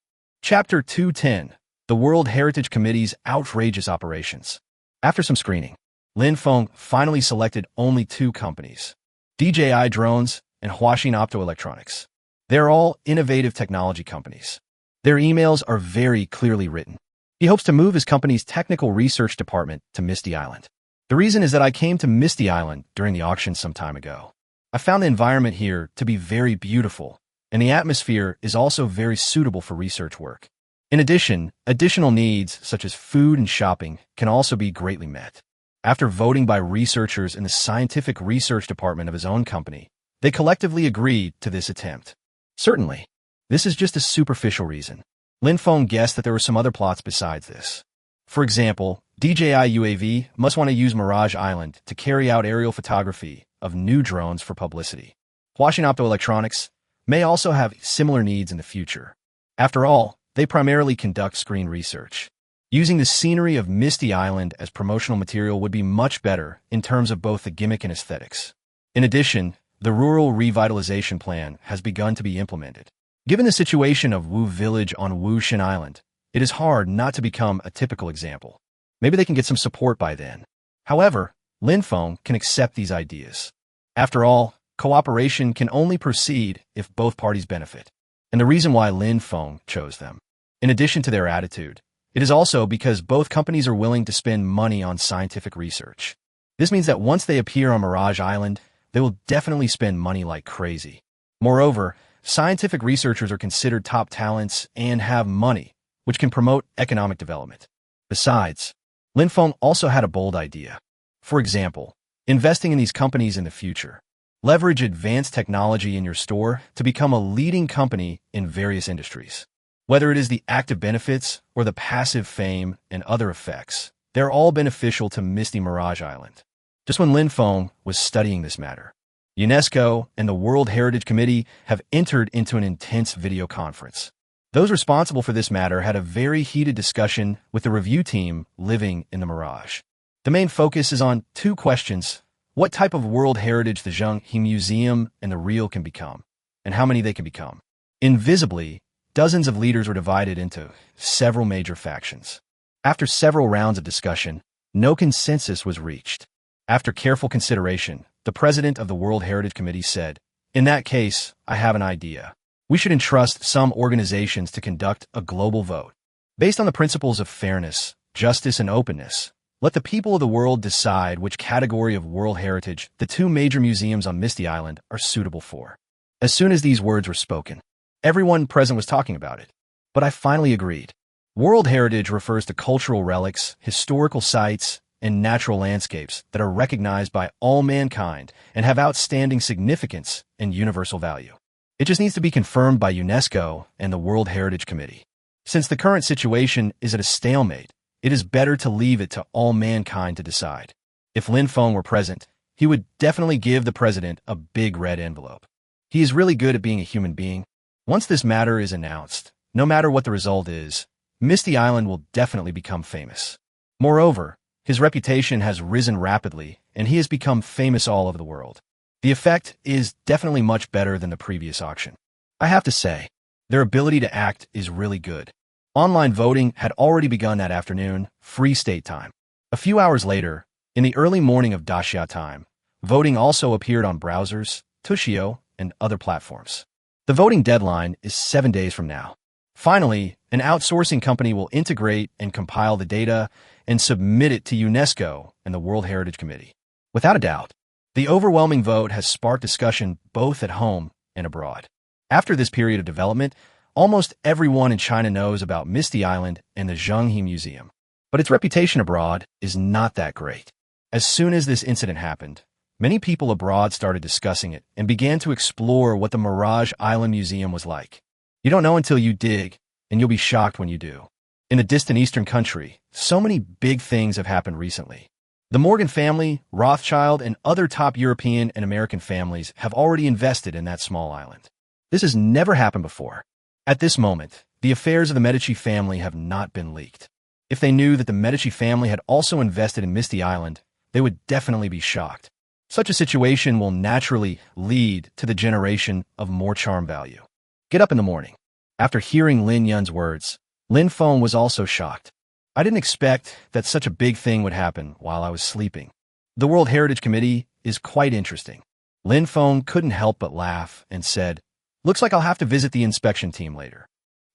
Chapter 210, The World Heritage Committee's Outrageous Operations. After some screening, Lin Feng finally selected only two companies, DJI Drones and Huaxin Optoelectronics. They're all innovative technology companies. Their emails are very clearly written. He hopes to move his company's technical research department to Misty Island. The reason is that I came to Misty Island during the auction some time ago. I found the environment here to be very beautiful, and the atmosphere is also very suitable for research work. In addition, additional needs such as food and shopping can also be greatly met. After voting by researchers in the scientific research department of his own company, they collectively agreed to this attempt. Certainly, this is just a superficial reason. Lin Feng guessed that there were some other plots besides this. For example, DJI UAV must want to use Mirage Island to carry out aerial photography of new drones for publicity. Huaxin Optoelectronics may also have similar needs in the future. After all, they primarily conduct screen research. Using the scenery of Misty Island as promotional material would be much better in terms of both the gimmick and aesthetics. In addition, the rural revitalization plan has begun to be implemented. Given the situation of Wu Village on Wushan Island, it is hard not to become a typical example. Maybe they can get some support by then. However, Lin Feng can accept these ideas. After all, cooperation can only proceed if both parties benefit. And the reason why Lin Feng chose them, in addition to their attitude, it is also because both companies are willing to spend money on scientific research. This means that once they appear on Mirage Island, they will definitely spend money like crazy. Moreover, scientific researchers are considered top talents and have money, which can promote economic development. Besides, Lin Feng also had a bold idea. For example, investing in these companies in the future. Leverage advanced technology in your store to become a leading company in various industries. Whether it is the active benefits or the passive fame and other effects, they're all beneficial to Misty Mirage Island. Just when Lin Feng was studying this matter, UNESCO and the World Heritage Committee have entered into an intense video conference. Those responsible for this matter had a very heated discussion with the review team living in the Mirage. The main focus is on two questions: what type of World Heritage the Zhenghe Museum and the Real can become, and how many they can become. Invisibly, dozens of leaders were divided into several major factions. After several rounds of discussion, no consensus was reached. After careful consideration, the president of the World Heritage Committee said, "In that case, I have an idea. We should entrust some organizations to conduct a global vote. Based on the principles of fairness, justice, and openness, let the people of the world decide which category of World Heritage the two major museums on Misty Island are suitable for." As soon as these words were spoken, everyone present was talking about it. but I finally agreed. World heritage refers to cultural relics, historical sites, and natural landscapes that are recognized by all mankind and have outstanding significance and universal value. It just needs to be confirmed by UNESCO and the World Heritage Committee. Since the current situation is at a stalemate, it is better to leave it to all mankind to decide. If Lin Feng were present, he would definitely give the president a big red envelope. He is really good at being a human being. Once this matter is announced, no matter what the result is, Misty Island will definitely become famous. Moreover, his reputation has risen rapidly, and he has become famous all over the world. The effect is definitely much better than the previous auction. I have to say, their ability to act is really good. Online voting had already begun that afternoon, free state time. A few hours later, in the early morning of Daxia time, voting also appeared on browsers, Tushio, and other platforms. The voting deadline is 7 days from now. Finally, an outsourcing company will integrate and compile the data and submit it to UNESCO and the World Heritage Committee. Without a doubt, the overwhelming vote has sparked discussion both at home and abroad. After this period of development, almost everyone in China knows about Misty Island and the Zhenghe Museum. But its reputation abroad is not that great. As soon as this incident happened, many people abroad started discussing it and began to explore what the Mirage Island Museum was like. You don't know until you dig, and you'll be shocked when you do. In a distant eastern country, so many big things have happened recently. The Morgan family, Rothschild, and other top European and American families have already invested in that small island. This has never happened before. At this moment, the affairs of the Medici family have not been leaked. If they knew that the Medici family had also invested in Misty Island, they would definitely be shocked. Such a situation will naturally lead to the generation of more charm value. Get up in the morning. After hearing Lin Yun's words, Lin Feng was also shocked. I didn't expect that such a big thing would happen while I was sleeping. The World Heritage Committee is quite interesting. Lin Feng couldn't help but laugh and said, "Looks like I'll have to visit the inspection team later."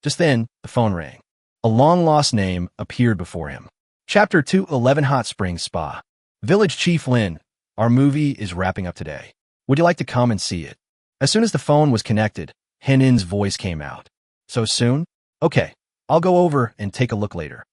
Just then, the phone rang. A long-lost name appeared before him. Chapter 211 Hot Springs Spa. Village Chief Lin, our movie is wrapping up today. Would you like to come and see it? As soon as the phone was connected, Henin's voice came out. So soon? Okay, I'll go over and take a look later.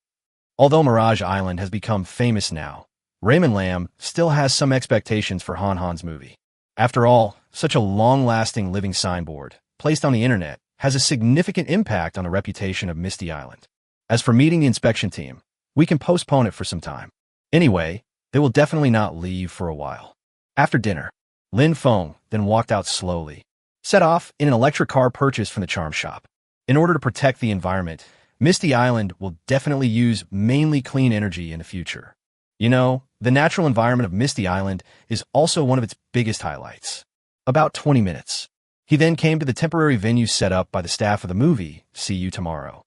Although Mirage Island has become famous now, Raymond Lam still has some expectations for Han Han's movie. After all, such a long-lasting living signboard, placed on the internet, has a significant impact on the reputation of Misty Island. As for meeting the inspection team, we can postpone it for some time. Anyway, they will definitely not leave for a while. After dinner, Lin Feng then walked out slowly, set off in an electric car purchased from the charm shop. In order to protect the environment, Misty Island will definitely use mainly clean energy in the future. You know, the natural environment of Misty Island is also one of its biggest highlights. About 20 minutes. He then came to the temporary venue set up by the staff of the movie, See You Tomorrow.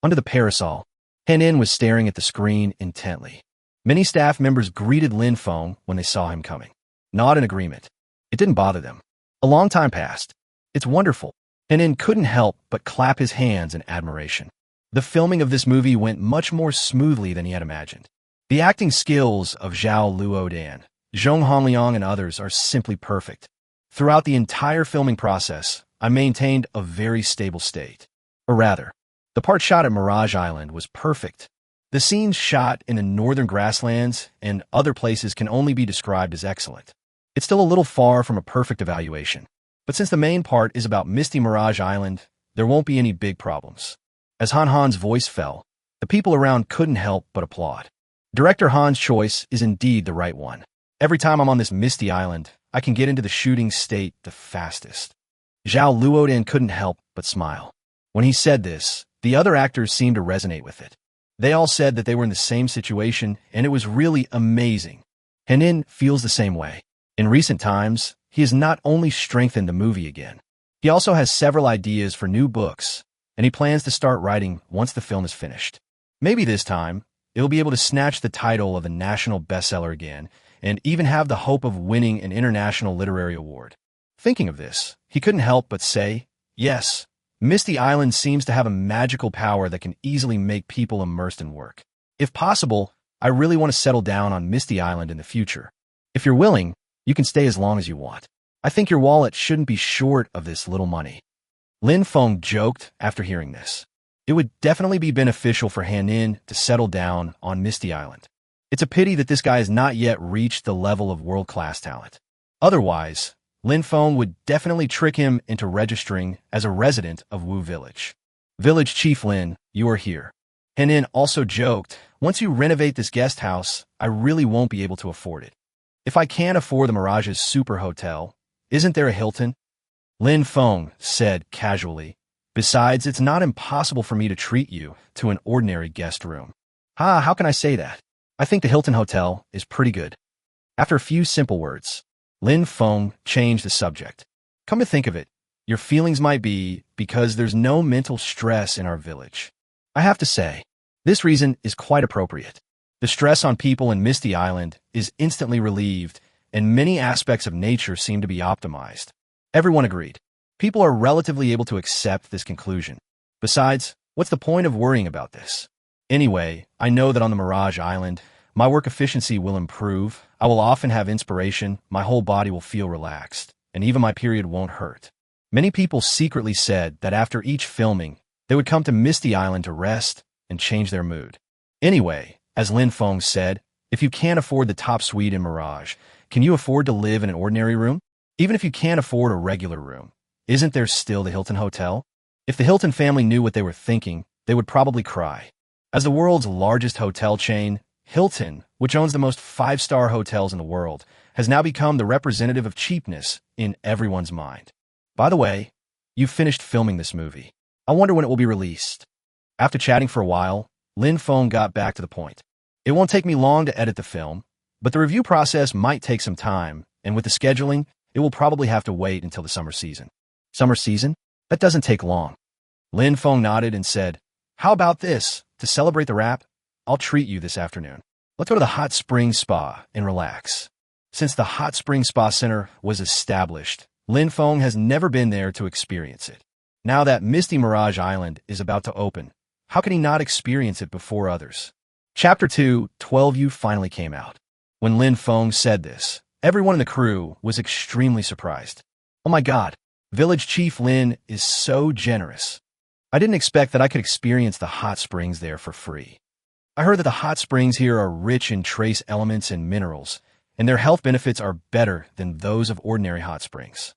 Under the parasol, Henin was staring at the screen intently. Many staff members greeted Lin Feng when they saw him coming. Nod in agreement. It didn't bother them. A long time passed. It's wonderful. Henin couldn't help but clap his hands in admiration. The filming of this movie went much more smoothly than he had imagined. The acting skills of Zhao Luodan, Zhong Hongliang, and others are simply perfect. Throughout the entire filming process, I maintained a very stable state. Or rather, the part shot at Mirage Island was perfect. The scenes shot in the northern grasslands and other places can only be described as excellent. It's still a little far from a perfect evaluation, but since the main part is about Misty Mirage Island, there won't be any big problems. As Han Han's voice fell, the people around couldn't help but applaud. Director Han's choice is indeed the right one. Every time I'm on this Misty Island, I can get into the shooting state the fastest. Zhao Luodan couldn't help but smile. When he said this, the other actors seemed to resonate with it. They all said that they were in the same situation, and it was really amazing. Henin feels the same way. In recent times, he has not only strengthened the movie again, he also has several ideas for new books, and he plans to start writing once the film is finished. Maybe this time, he'll be able to snatch the title of a national bestseller again, and even have the hope of winning an international literary award. Thinking of this, he couldn't help but say, yes, Misty Island seems to have a magical power that can easily make people immersed in work. If possible, I really want to settle down on Misty Island in the future. If you're willing, you can stay as long as you want. I think your wallet shouldn't be short of this little money. Lin Feng joked after hearing this. It would definitely be beneficial for Han to settle down on Misty Island. It's a pity that this guy has not yet reached the level of world-class talent. Otherwise, Feng would definitely trick him into registering as a resident of Wu Village. Village Chief Lin, you are here. Han also joked, once you renovate this guest house, I really won't be able to afford it. If I can't afford the Mirage's super hotel, isn't there a Hilton? Feng said casually. Besides, it's not impossible for me to treat you to an ordinary guest room. How can I say that? I think the Hilton Hotel is pretty good. After a few simple words, Feng changed the subject. Come to think of it, your feelings might be because there's no mental stress in our village. I have to say, this reason is quite appropriate. The stress on people in Misty Island is instantly relieved, and many aspects of nature seem to be optimized. Everyone agreed. People are relatively able to accept this conclusion. Besides, what's the point of worrying about this? Anyway, I know that on the Mirage Island, my work efficiency will improve, I will often have inspiration, my whole body will feel relaxed, and even my period won't hurt. Many people secretly said that after each filming, they would come to Misty Island to rest and change their mood. Anyway, as Feng said, if you can't afford the top suite in Mirage, can you afford to live in an ordinary room? Even if you can't afford a regular room, isn't there still the Hilton Hotel? If the Hilton family knew what they were thinking, they would probably cry. As the world's largest hotel chain, Hilton, which owns the most five-star hotels in the world, has now become the representative of cheapness in everyone's mind. By the way, you've finished filming this movie. I wonder when it will be released. After chatting for a while, Feng got back to the point. It won't take me long to edit the film, but the review process might take some time, and with the scheduling, it will probably have to wait until the summer season. Summer season? That doesn't take long. Feng nodded and said, how about this? To celebrate the wrap, I'll treat you this afternoon. Let's go to the hot spring spa and relax. Since the hot spring spa center was established, Feng has never been there to experience it. Now that Misty Mirage Island is about to open, how can he not experience it before others? Chapter 2, 12U finally came out. When Feng said this, everyone in the crew was extremely surprised. Oh my god, Village Chief Lin is so generous. I didn't expect that I could experience the hot springs there for free. I heard that the hot springs here are rich in trace elements and minerals, and their health benefits are better than those of ordinary hot springs.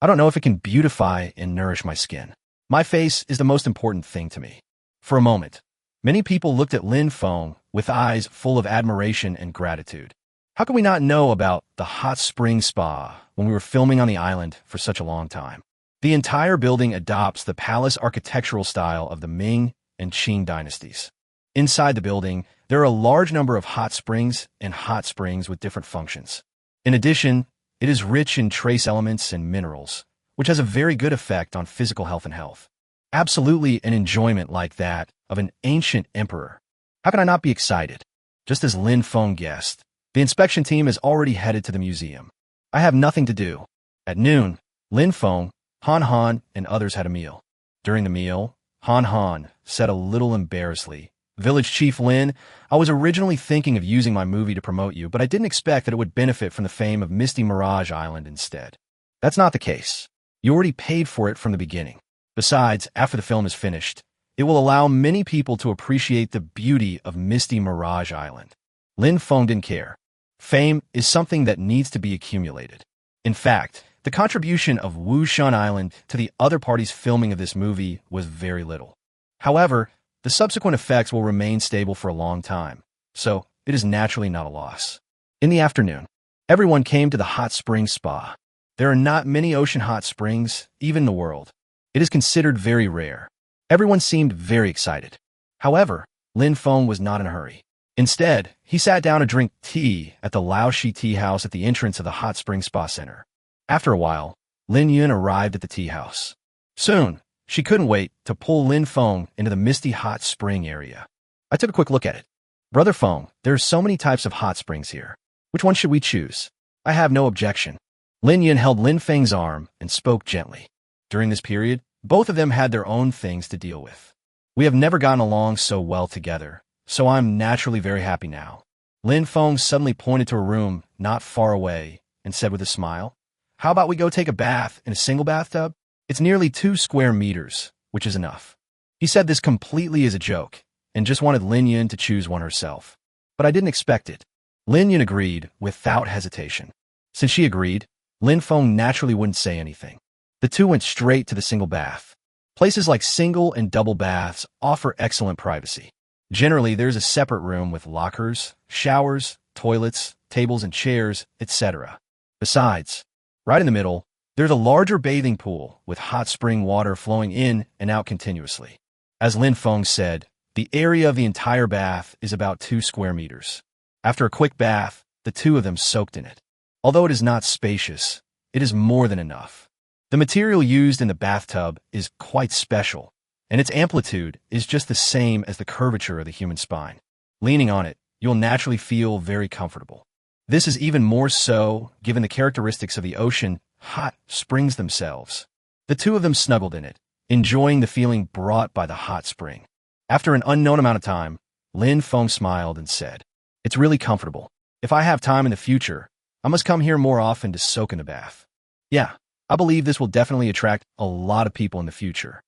I don't know if it can beautify and nourish my skin. My face is the most important thing to me. For a moment, many people looked at Feng with eyes full of admiration and gratitude. How could we not know about the hot spring spa when we were filming on the island for such a long time? The entire building adopts the palace architectural style of the Ming and Qing dynasties. Inside the building, there are a large number of hot springs and hot springs with different functions. In addition, it is rich in trace elements and minerals, which has a very good effect on physical health and health. Absolutely an enjoyment like that of an ancient emperor. How can I not be excited? Just as Feng guessed, the inspection team is already headed to the museum. I have nothing to do. At noon, Feng, Han, and others had a meal. During the meal, Han said a little embarrassedly, Village Chief Lin, I was originally thinking of using my movie to promote you, but I didn't expect that it would benefit from the fame of Misty Mirage Island instead. That's not the case. You already paid for it from the beginning. Besides, after the film is finished, it will allow many people to appreciate the beauty of Misty Mirage Island. Feng didn't care. Fame is something that needs to be accumulated. In fact, the contribution of Wushan Island to the other party's filming of this movie was very little. However, the subsequent effects will remain stable for a long time, so it is naturally not a loss. In the afternoon, everyone came to the hot spring spa. There are not many ocean hot springs, even in the world. It is considered very rare. Everyone seemed very excited. However, Feng was not in a hurry. Instead, he sat down to drink tea at the Laoshi Tea House at the entrance of the hot spring spa center. After a while, Lin Yun arrived at the tea house. Soon, she couldn't wait to pull Feng into the misty hot spring area. I took a quick look at it. Brother Feng, there are so many types of hot springs here. Which one should we choose? I have no objection. Lin Yun held Feng's arm and spoke gently. During this period, both of them had their own things to deal with. We have never gotten along so well together, so I'm naturally very happy now. Feng suddenly pointed to a room not far away and said with a smile, how about we go take a bath in a single bathtub? It's nearly 2 square meters, which is enough. He said this completely as a joke, and just wanted Lin Yun to choose one herself. But I didn't expect it. Lin Yun agreed without hesitation. Since she agreed, Lin Feng naturally wouldn't say anything. The two went straight to the single bath. Places like single and double baths offer excellent privacy. Generally, there's a separate room with lockers, showers, toilets, tables and chairs, etc. Besides, right in the middle, there's a larger bathing pool with hot spring water flowing in and out continuously. As Lin Feng said, the area of the entire bath is about 2 square meters. After a quick bath, the two of them soaked in it. Although it is not spacious, it is more than enough. The material used in the bathtub is quite special, and its amplitude is just the same as the curvature of the human spine. Leaning on it, you'll naturally feel very comfortable. This is even more so given the characteristics of the ocean hot springs themselves. The two of them snuggled in it, enjoying the feeling brought by the hot spring. After an unknown amount of time, Lin Feng smiled and said, "It's really comfortable. If I have time in the future, I must come here more often to soak in the bath. Yeah, I believe this will definitely attract a lot of people in the future."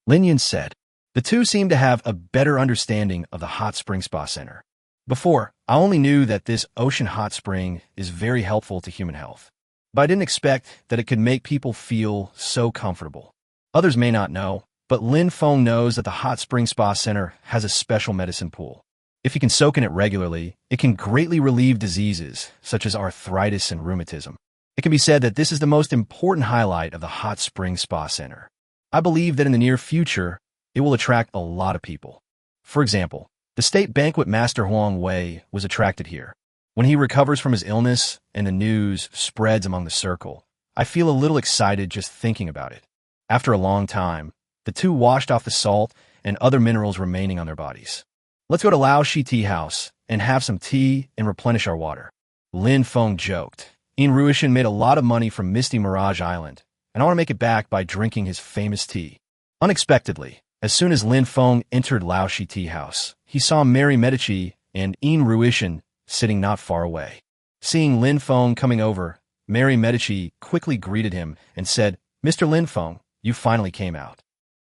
Lin Yun said. The two seemed to have a better understanding of the hot spring spa center. Before, I only knew that this ocean hot spring is very helpful to human health, but I didn't expect that it could make people feel so comfortable. Others may not know, but Lin Feng knows that the hot spring spa center has a special medicine pool. If you can soak in it regularly, it can greatly relieve diseases such as arthritis and rheumatism. It can be said that this is the most important highlight of the hot spring spa center. I believe that in the near future, it will attract a lot of people. For example, the state banquet master Huang Wei was attracted here. When he recovers from his illness and the news spreads among the circle, I feel a little excited just thinking about it. After a long time, the two washed off the salt and other minerals remaining on their bodies. "Let's go to Lao Shi Tea House and have some tea and replenish our water," Lin Feng joked. Ruishan made a lot of money from Misty Mirage Island, and I want to make it back by drinking his famous tea. Unexpectedly, as soon as Lin Feng entered Lao Shi Tea House, he saw Mary Medici and Ruishan sitting not far away. Seeing Lin Feng coming over, Mary Medici quickly greeted him and said, "Mr. Lin Feng, you finally came out."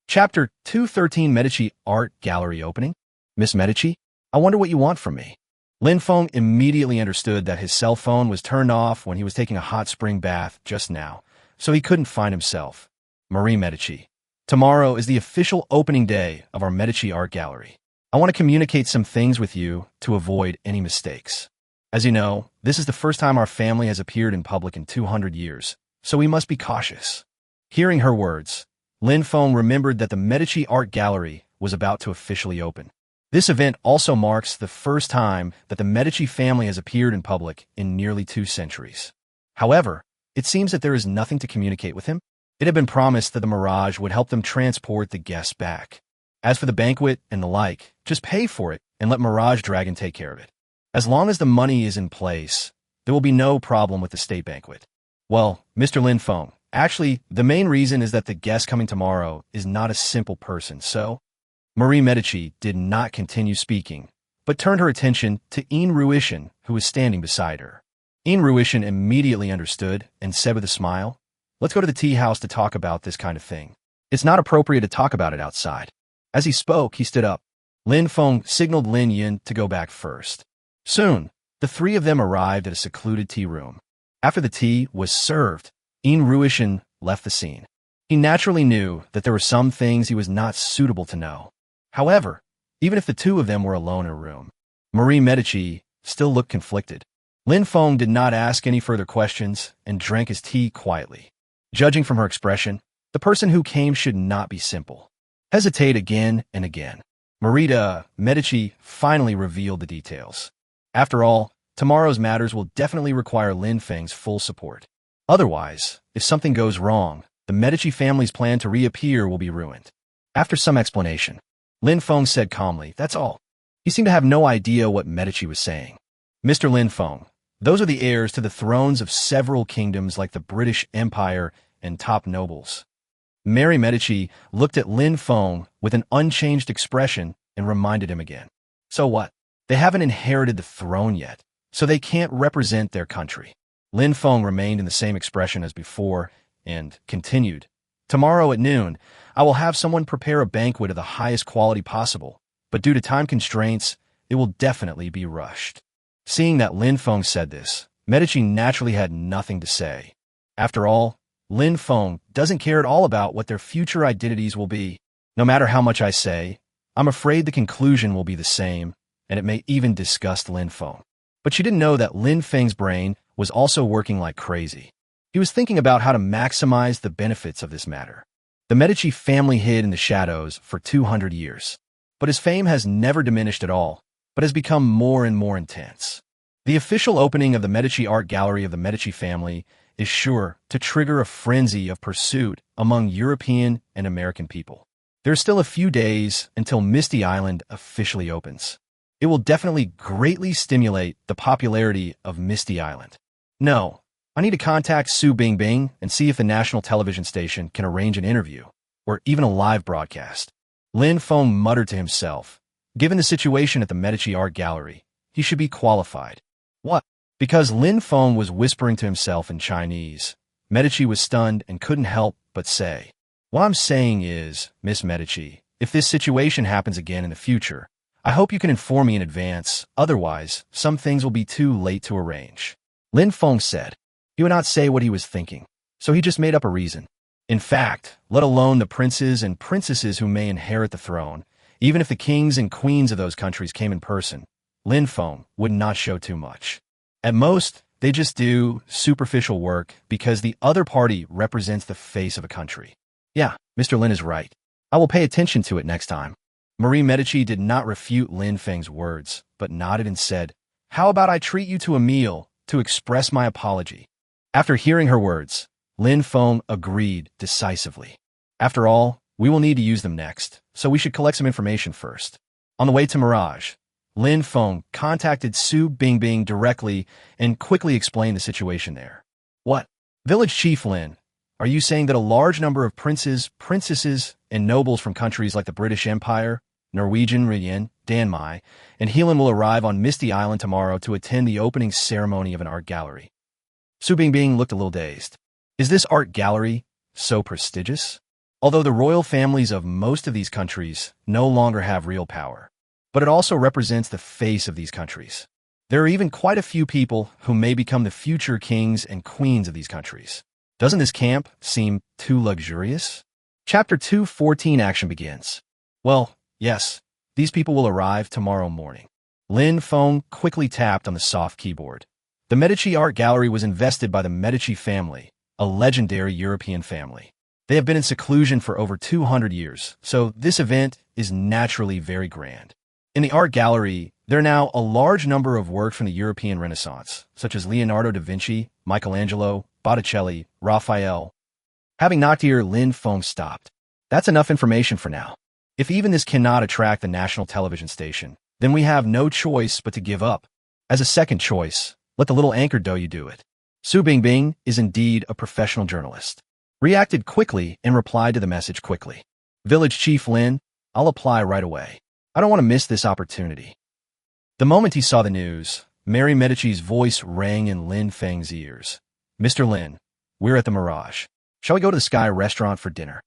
Chapter 213 Medici Art Gallery Opening. "Miss Medici, I wonder what you want from me." Lin Feng immediately understood that his cell phone was turned off when he was taking a hot spring bath just now, so he couldn't find himself. "Marie Medici, tomorrow is the official opening day of our Medici Art Gallery. I want to communicate some things with you to avoid any mistakes. As you know, this is the first time our family has appeared in public in 200 years, so we must be cautious." Hearing her words, Lin Feng remembered that the Medici Art Gallery was about to officially open. This event also marks the first time that the Medici family has appeared in public in nearly 2 centuries. However, it seems that there is nothing to communicate with him. It had been promised that the Mirage would help them transport the guests back. As for the banquet and the like, just pay for it and let Mirage Dragon take care of it. As long as the money is in place, there will be no problem with the state banquet. "Well, Mr. Lin Feng, actually, the main reason is that the guest coming tomorrow is not a simple person, so..." Marie Medici did not continue speaking, but turned her attention to Ruishan, who was standing beside her. Ruishan immediately understood and said with a smile, "Let's go to the tea house to talk about this kind of thing. It's not appropriate to talk about it outside." As he spoke, he stood up. Lin Feng signaled Lin Yun to go back first. Soon, the three of them arrived at a secluded tea room. After the tea was served, Ruishan left the scene. He naturally knew that there were some things he was not suitable to know. However, even if the two of them were alone in a room, Marie Medici still looked conflicted. Lin Feng did not ask any further questions and drank his tea quietly. Judging from her expression, the person who came should not be simple. Hesitate again and again. Marie Medici finally revealed the details. After all, tomorrow's matters will definitely require Lin Feng's full support. Otherwise, if something goes wrong, the Medici family's plan to reappear will be ruined. After some explanation, Lin Feng said calmly, "That's all." He seemed to have no idea what Medici was saying. "Mr. Lin Feng, those are the heirs to the thrones of several kingdoms like the British Empire and top nobles." Mary Medici looked at Lin Feng with an unchanged expression and reminded him again. "So what? They haven't inherited the throne yet, so they can't represent their country." Lin Feng remained in the same expression as before and continued, "Tomorrow at noon, I will have someone prepare a banquet of the highest quality possible, but due to time constraints, it will definitely be rushed. Seeing that Lin Feng said this, Medici naturally had nothing to say. After all, Lin Feng doesn't care at all about what their future identities will be. No matter how much I say, I'm afraid the conclusion will be the same, and it may even disgust Lin Feng. But she didn't know that Lin Feng's brain was also working like crazy. He was thinking about how to maximize the benefits of this matter. The Medici family hid in the shadows for 200 years. But his fame has never diminished at all, but has become more and more intense. The official opening of the Medici art gallery of the Medici family is sure to trigger a frenzy of pursuit among European and American people. There are still a few days until Misty Island officially opens. It will definitely greatly stimulate the popularity of Misty Island. No, I need to contact Su Bingbing and see if the national television station can arrange an interview, or even a live broadcast. Lin Feng muttered to himself. Given the situation at the Medici art gallery, he should be qualified. What? Because Lin Feng was whispering to himself in Chinese, Medici was stunned and couldn't help but say, "What I'm saying is, Miss Medici, if this situation happens again in the future, I hope you can inform me in advance, otherwise, some things will be too late to arrange." Lin Feng said. He would not say what he was thinking, so he just made up a reason. In fact, let alone the princes and princesses who may inherit the throne, even if the kings and queens of those countries came in person, Lin Feng would not show too much. At most, they just do superficial work because the other party represents the face of a country. Yeah, Mr. Lin is right. I will pay attention to it next time. Marie Medici did not refute Lin Feng's words, but nodded and said, "How about I treat you to a meal to express my apology?" After hearing her words, Lin Feng agreed decisively. After all, we will need to use them next, so we should collect some information first. On the way to Mirage, Lin Feng contacted Su Bingbing directly and quickly explained the situation there. What? Village Chief Lin, are you saying that a large number of princes, princesses, and nobles from countries like the British Empire, Norwegian Rien, Danmai, and Heelan will arrive on Misty Island tomorrow to attend the opening ceremony of an art gallery? Su Bingbing looked a little dazed. Is this art gallery so prestigious? Although the royal families of most of these countries no longer have real power, but it also represents the face of these countries. There are even quite a few people who may become the future kings and queens of these countries. Doesn't this camp seem too luxurious? Chapter 2:14 action begins. Well, yes, these people will arrive tomorrow morning. Lin Feng quickly tapped on the soft keyboard. The Medici art gallery was invested by the Medici family, a legendary European family. They have been in seclusion for over 200 years, so this event is naturally very grand. In the art gallery, there are now a large number of works from the European Renaissance, such as Leonardo da Vinci, Michelangelo, Botticelli, Raphael. Having knocked here, Lin Feng stopped. That's enough information for now. If even this cannot attract the national television station, then we have no choice but to give up. As a second choice, let the little anchor dough do it. Su Bingbing is indeed a professional journalist. Reacted quickly and replied to the message quickly. Village Chief Lin, I'll apply right away. I don't want to miss this opportunity. The moment he saw the news, Mary Medici's voice rang in Lin Feng's ears. Mr. Lin, we're at the Mirage. Shall we go to the Sky restaurant for dinner?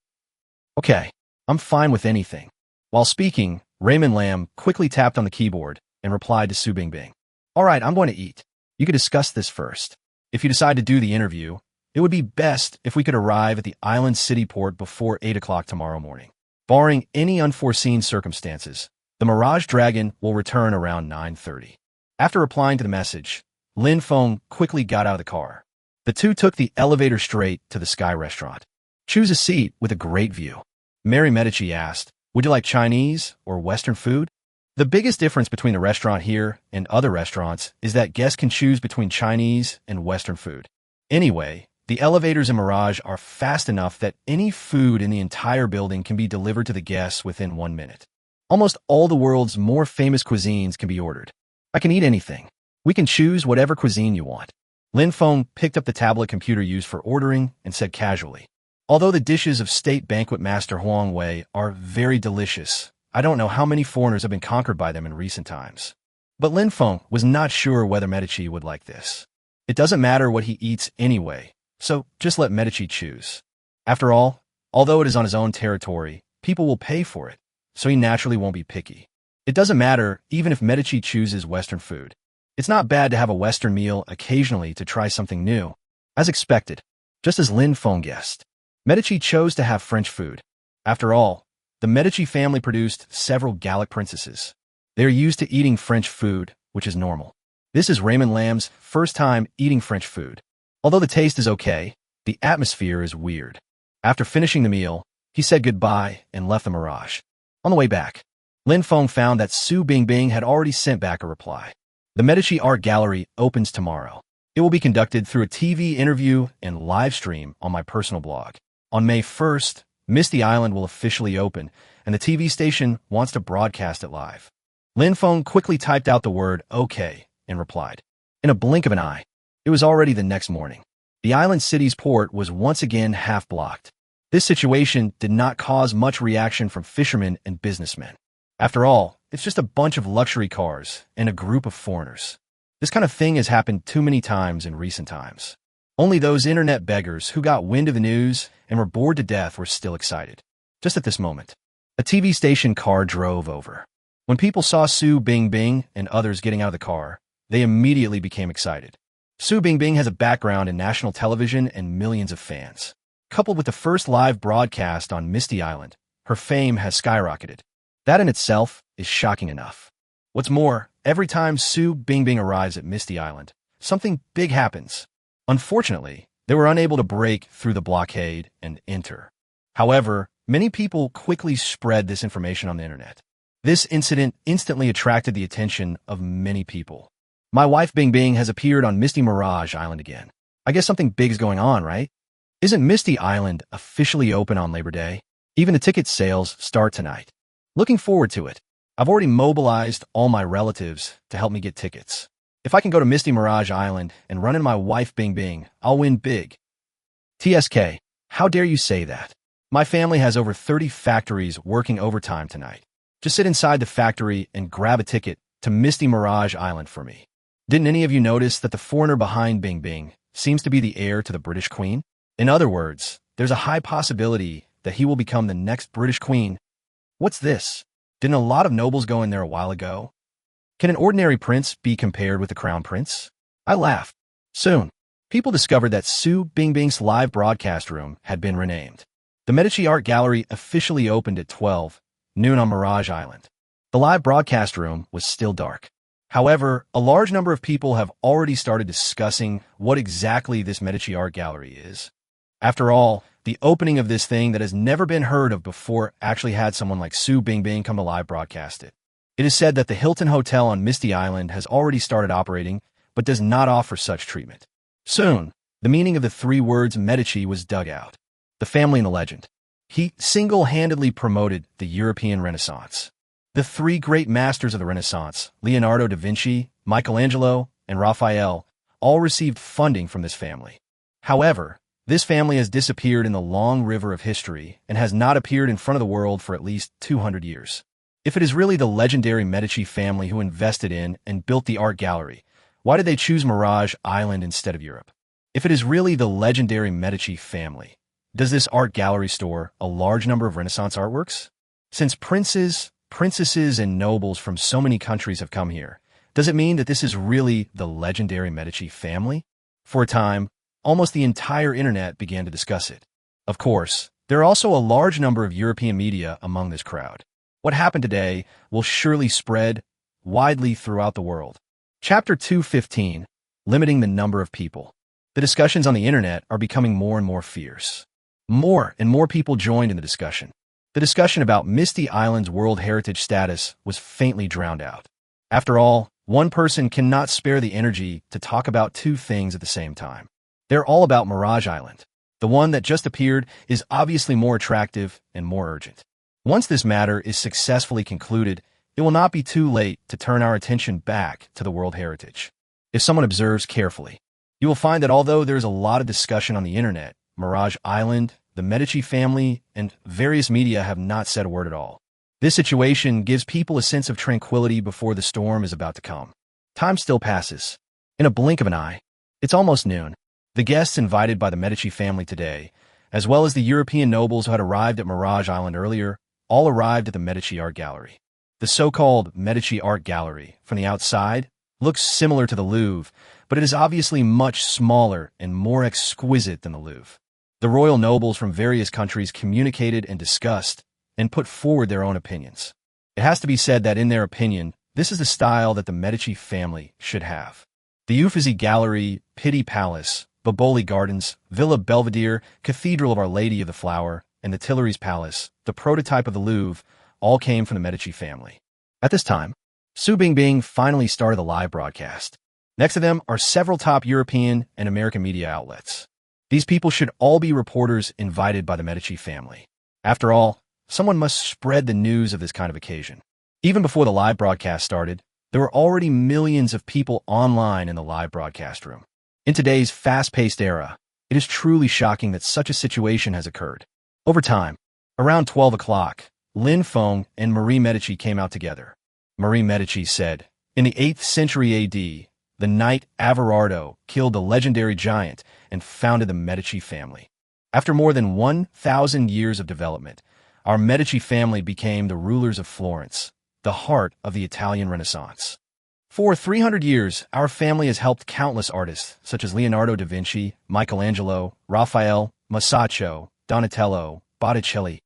Okay, I'm fine with anything. While speaking, Raymond Lam quickly tapped on the keyboard and replied to Su Bingbing. All right, I'm going to eat. You could discuss this first. If you decide to do the interview, it would be best if we could arrive at the island city port before 8 o'clock tomorrow morning. Barring any unforeseen circumstances, the Mirage Dragon will return around 9:30. After replying to the message, Lin Feng quickly got out of the car. The two took the elevator straight to the Sky restaurant. Choose a seat with a great view. Mary Medici asked, would you like Chinese or Western food? The biggest difference between the restaurant here and other restaurants is that guests can choose between Chinese and Western food. Anyway, the elevators in Mirage are fast enough that any food in the entire building can be delivered to the guests within 1 minute. Almost all the world's more famous cuisines can be ordered. I can eat anything. We can choose whatever cuisine you want. Lin Feng picked up the tablet computer used for ordering and said casually, although the dishes of State Banquet Master Huang Wei are very delicious, I don't know how many foreigners have been conquered by them in recent times. But Lin Feng was not sure whether Medici would like this. It doesn't matter what he eats anyway, so just let Medici choose. After all, Although it is on his own territory, people will pay for it, so he naturally won't be picky. It doesn't matter even if Medici chooses Western food. It's not bad to have a Western meal occasionally to try something new. As expected, just as Feng guessed, Medici chose to have French food. After all, the Medici family produced several Gallic princesses. They are used to eating French food, which is normal. This is Raymond Lamb's first time eating French food. Although the taste is okay, the atmosphere is weird. After finishing the meal, he said goodbye and left the Mirage. On the way back, Feng found that Su Bingbing had already sent back a reply. The Medici Art Gallery opens tomorrow. It will be conducted through a TV interview and live stream on my personal blog. On May 1st, Misty Island will officially open, and the TV station wants to broadcast it live. Feng quickly typed out the word OK and replied. In a blink of an eye, it was already the next morning. The island city's port was once again half-blocked. This situation did not cause much reaction from fishermen and businessmen. After all, it's just a bunch of luxury cars and a group of foreigners. This kind of thing has happened too many times in recent times. Only those internet beggars who got wind of the news and were bored to death were still excited. Just at this moment, a TV station car drove over. When people saw Su Bingbing and others getting out of the car, they immediately became excited. Su Bingbing has a background in national television and millions of fans. Coupled with the first live broadcast on Misty Island, her fame has skyrocketed. That in itself is shocking enough. What's more, every time Su Bingbing arrives at Misty Island, something big happens. Unfortunately, they were unable to break through the blockade and enter. However, many people quickly spread this information on the internet. This incident instantly attracted the attention of many people. My wife Bingbing has appeared on Misty Mirage Island again. I guess something big is going on, right? Isn't Misty Island officially open on Labor Day? Even the ticket sales start tonight. Looking forward to it. I've already mobilized all my relatives to help me get tickets. If I can go to Misty Mirage Island and run into my wife Bingbing, I'll win big. TSK, how dare you say that? My family has over 30 factories working overtime tonight. Just sit inside the factory and grab a ticket to Misty Mirage Island for me. Didn't any of you notice that the foreigner behind Bingbing seems to be the heir to the British Queen? In other words, there's a high possibility that he will become the next British Queen. What's this? Didn't a lot of nobles go in there a while ago? Can an ordinary prince be compared with the crown prince? I laughed. Soon, people discovered that Su Bingbing's live broadcast room had been renamed. The Medici Art Gallery officially opened at 12 noon on Mirage Island. The live broadcast room was still dark. However, a large number of people have already started discussing what exactly this Medici Art Gallery is. After all, the opening of this thing that has never been heard of before actually had someone like Su Bingbing come to live broadcast it. It is said that the Hilton Hotel on Misty Island has already started operating, but does not offer such treatment. Soon, the meaning of the three words Medici was dug out. The family and the legend. He single-handedly promoted the European Renaissance. The three great masters of the Renaissance, Leonardo da Vinci, Michelangelo, and Raphael, all received funding from this family. However, this family has disappeared in the long river of history and has not appeared in front of the world for at least 200 years. If it is really the legendary Medici family who invested in and built the art gallery, why did they choose Mirage Island instead of Europe? If it is really the legendary Medici family, does this art gallery store a large number of Renaissance artworks? Since princes, princesses, and nobles from so many countries have come here, does it mean that this is really the legendary Medici family? For a time, almost the entire internet began to discuss it. Of course, there are also a large number of European media among this crowd. What happened today will surely spread widely throughout the world. Chapter 2:15, Limiting the Number of People. The discussions on the internet are becoming more and more fierce. More and more people joined in the discussion. The discussion about Misty Island's World Heritage status was faintly drowned out. After all, one person cannot spare the energy to talk about two things at the same time. They're all about Mirage Island. The one that just appeared is obviously more attractive and more urgent. Once this matter is successfully concluded, it will not be too late to turn our attention back to the World Heritage. If someone observes carefully, you will find that although there's a lot of discussion on the internet, Mirage Island, the Medici family, and various media have not said a word at all. This situation gives people a sense of tranquility before the storm is about to come. Time still passes. In a blink of an eye, it's almost noon. The guests invited by the Medici family today as well as the European nobles who had arrived at Mirage Island earlier, all arrived at the Medici Art Gallery. The so-called Medici Art Gallery, from the outside, looks similar to the Louvre, but it is obviously much smaller and more exquisite than the Louvre. The royal nobles from various countries communicated and discussed and put forward their own opinions. It has to be said that in their opinion, this is the style that the Medici family should have. The Uffizi Gallery, Pitti Palace, Boboli Gardens, Villa Belvedere, Cathedral of Our Lady of the Flower, and the Tuileries Palace, the prototype of the Louvre, all came from the Medici family. At this time, Su Bingbing finally started the live broadcast. Next to them are several top European and American media outlets. These people should all be reporters invited by the Medici family. After all, someone must spread the news of this kind of occasion. Even before the live broadcast started, there were already millions of people online in the live broadcast room. In today's fast-paced era, it is truly shocking that such a situation has occurred. Over time, around 12 o'clock, Lin Feng and Marie Medici came out together. Marie Medici said, in the 8th century AD, the knight Averardo killed the legendary giant and founded the Medici family. After more than 1,000 years of development, our Medici family became the rulers of Florence, the heart of the Italian Renaissance. For 300 years, our family has helped countless artists such as Leonardo da Vinci, Michelangelo, Raphael, Masaccio, Donatello, Botticelli.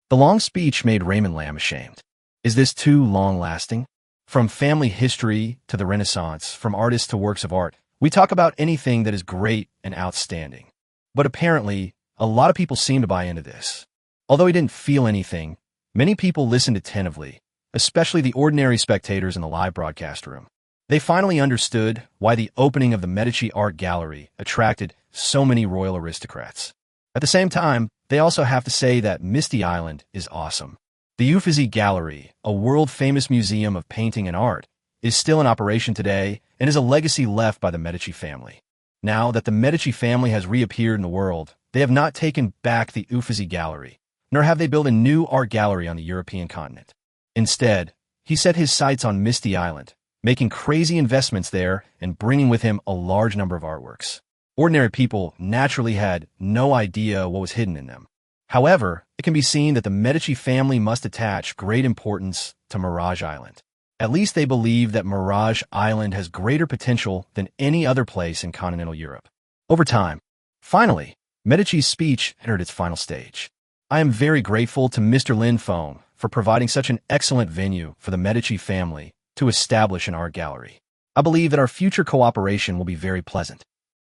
The long speech made Raymond Lamb ashamed. Is this too long-lasting? From family history to the Renaissance, from artists to works of art, we talk about anything that is great and outstanding. But apparently, a lot of people seem to buy into this. Although he didn't feel anything, many people listened attentively, especially the ordinary spectators in the live broadcast room. They finally understood why the opening of the Medici Art Gallery attracted so many royal aristocrats. At the same time, they also have to say that Misty Island is awesome. The Uffizi Gallery, a world-famous museum of painting and art, is still in operation today and is a legacy left by the Medici family. Now that the Medici family has reappeared in the world, they have not taken back the Uffizi Gallery, nor have they built a new art gallery on the European continent. Instead, he set his sights on Misty Island, making crazy investments there and bringing with him a large number of artworks. Ordinary people naturally had no idea what was hidden in them. However, it can be seen that the Medici family must attach great importance to Mirage Island. At least they believe that Mirage Island has greater potential than any other place in continental Europe. Over time, finally, Medici's speech entered its final stage. I am very grateful to Mr. Lin Feng for providing such an excellent venue for the Medici family to establish an art gallery. I believe that our future cooperation will be very pleasant.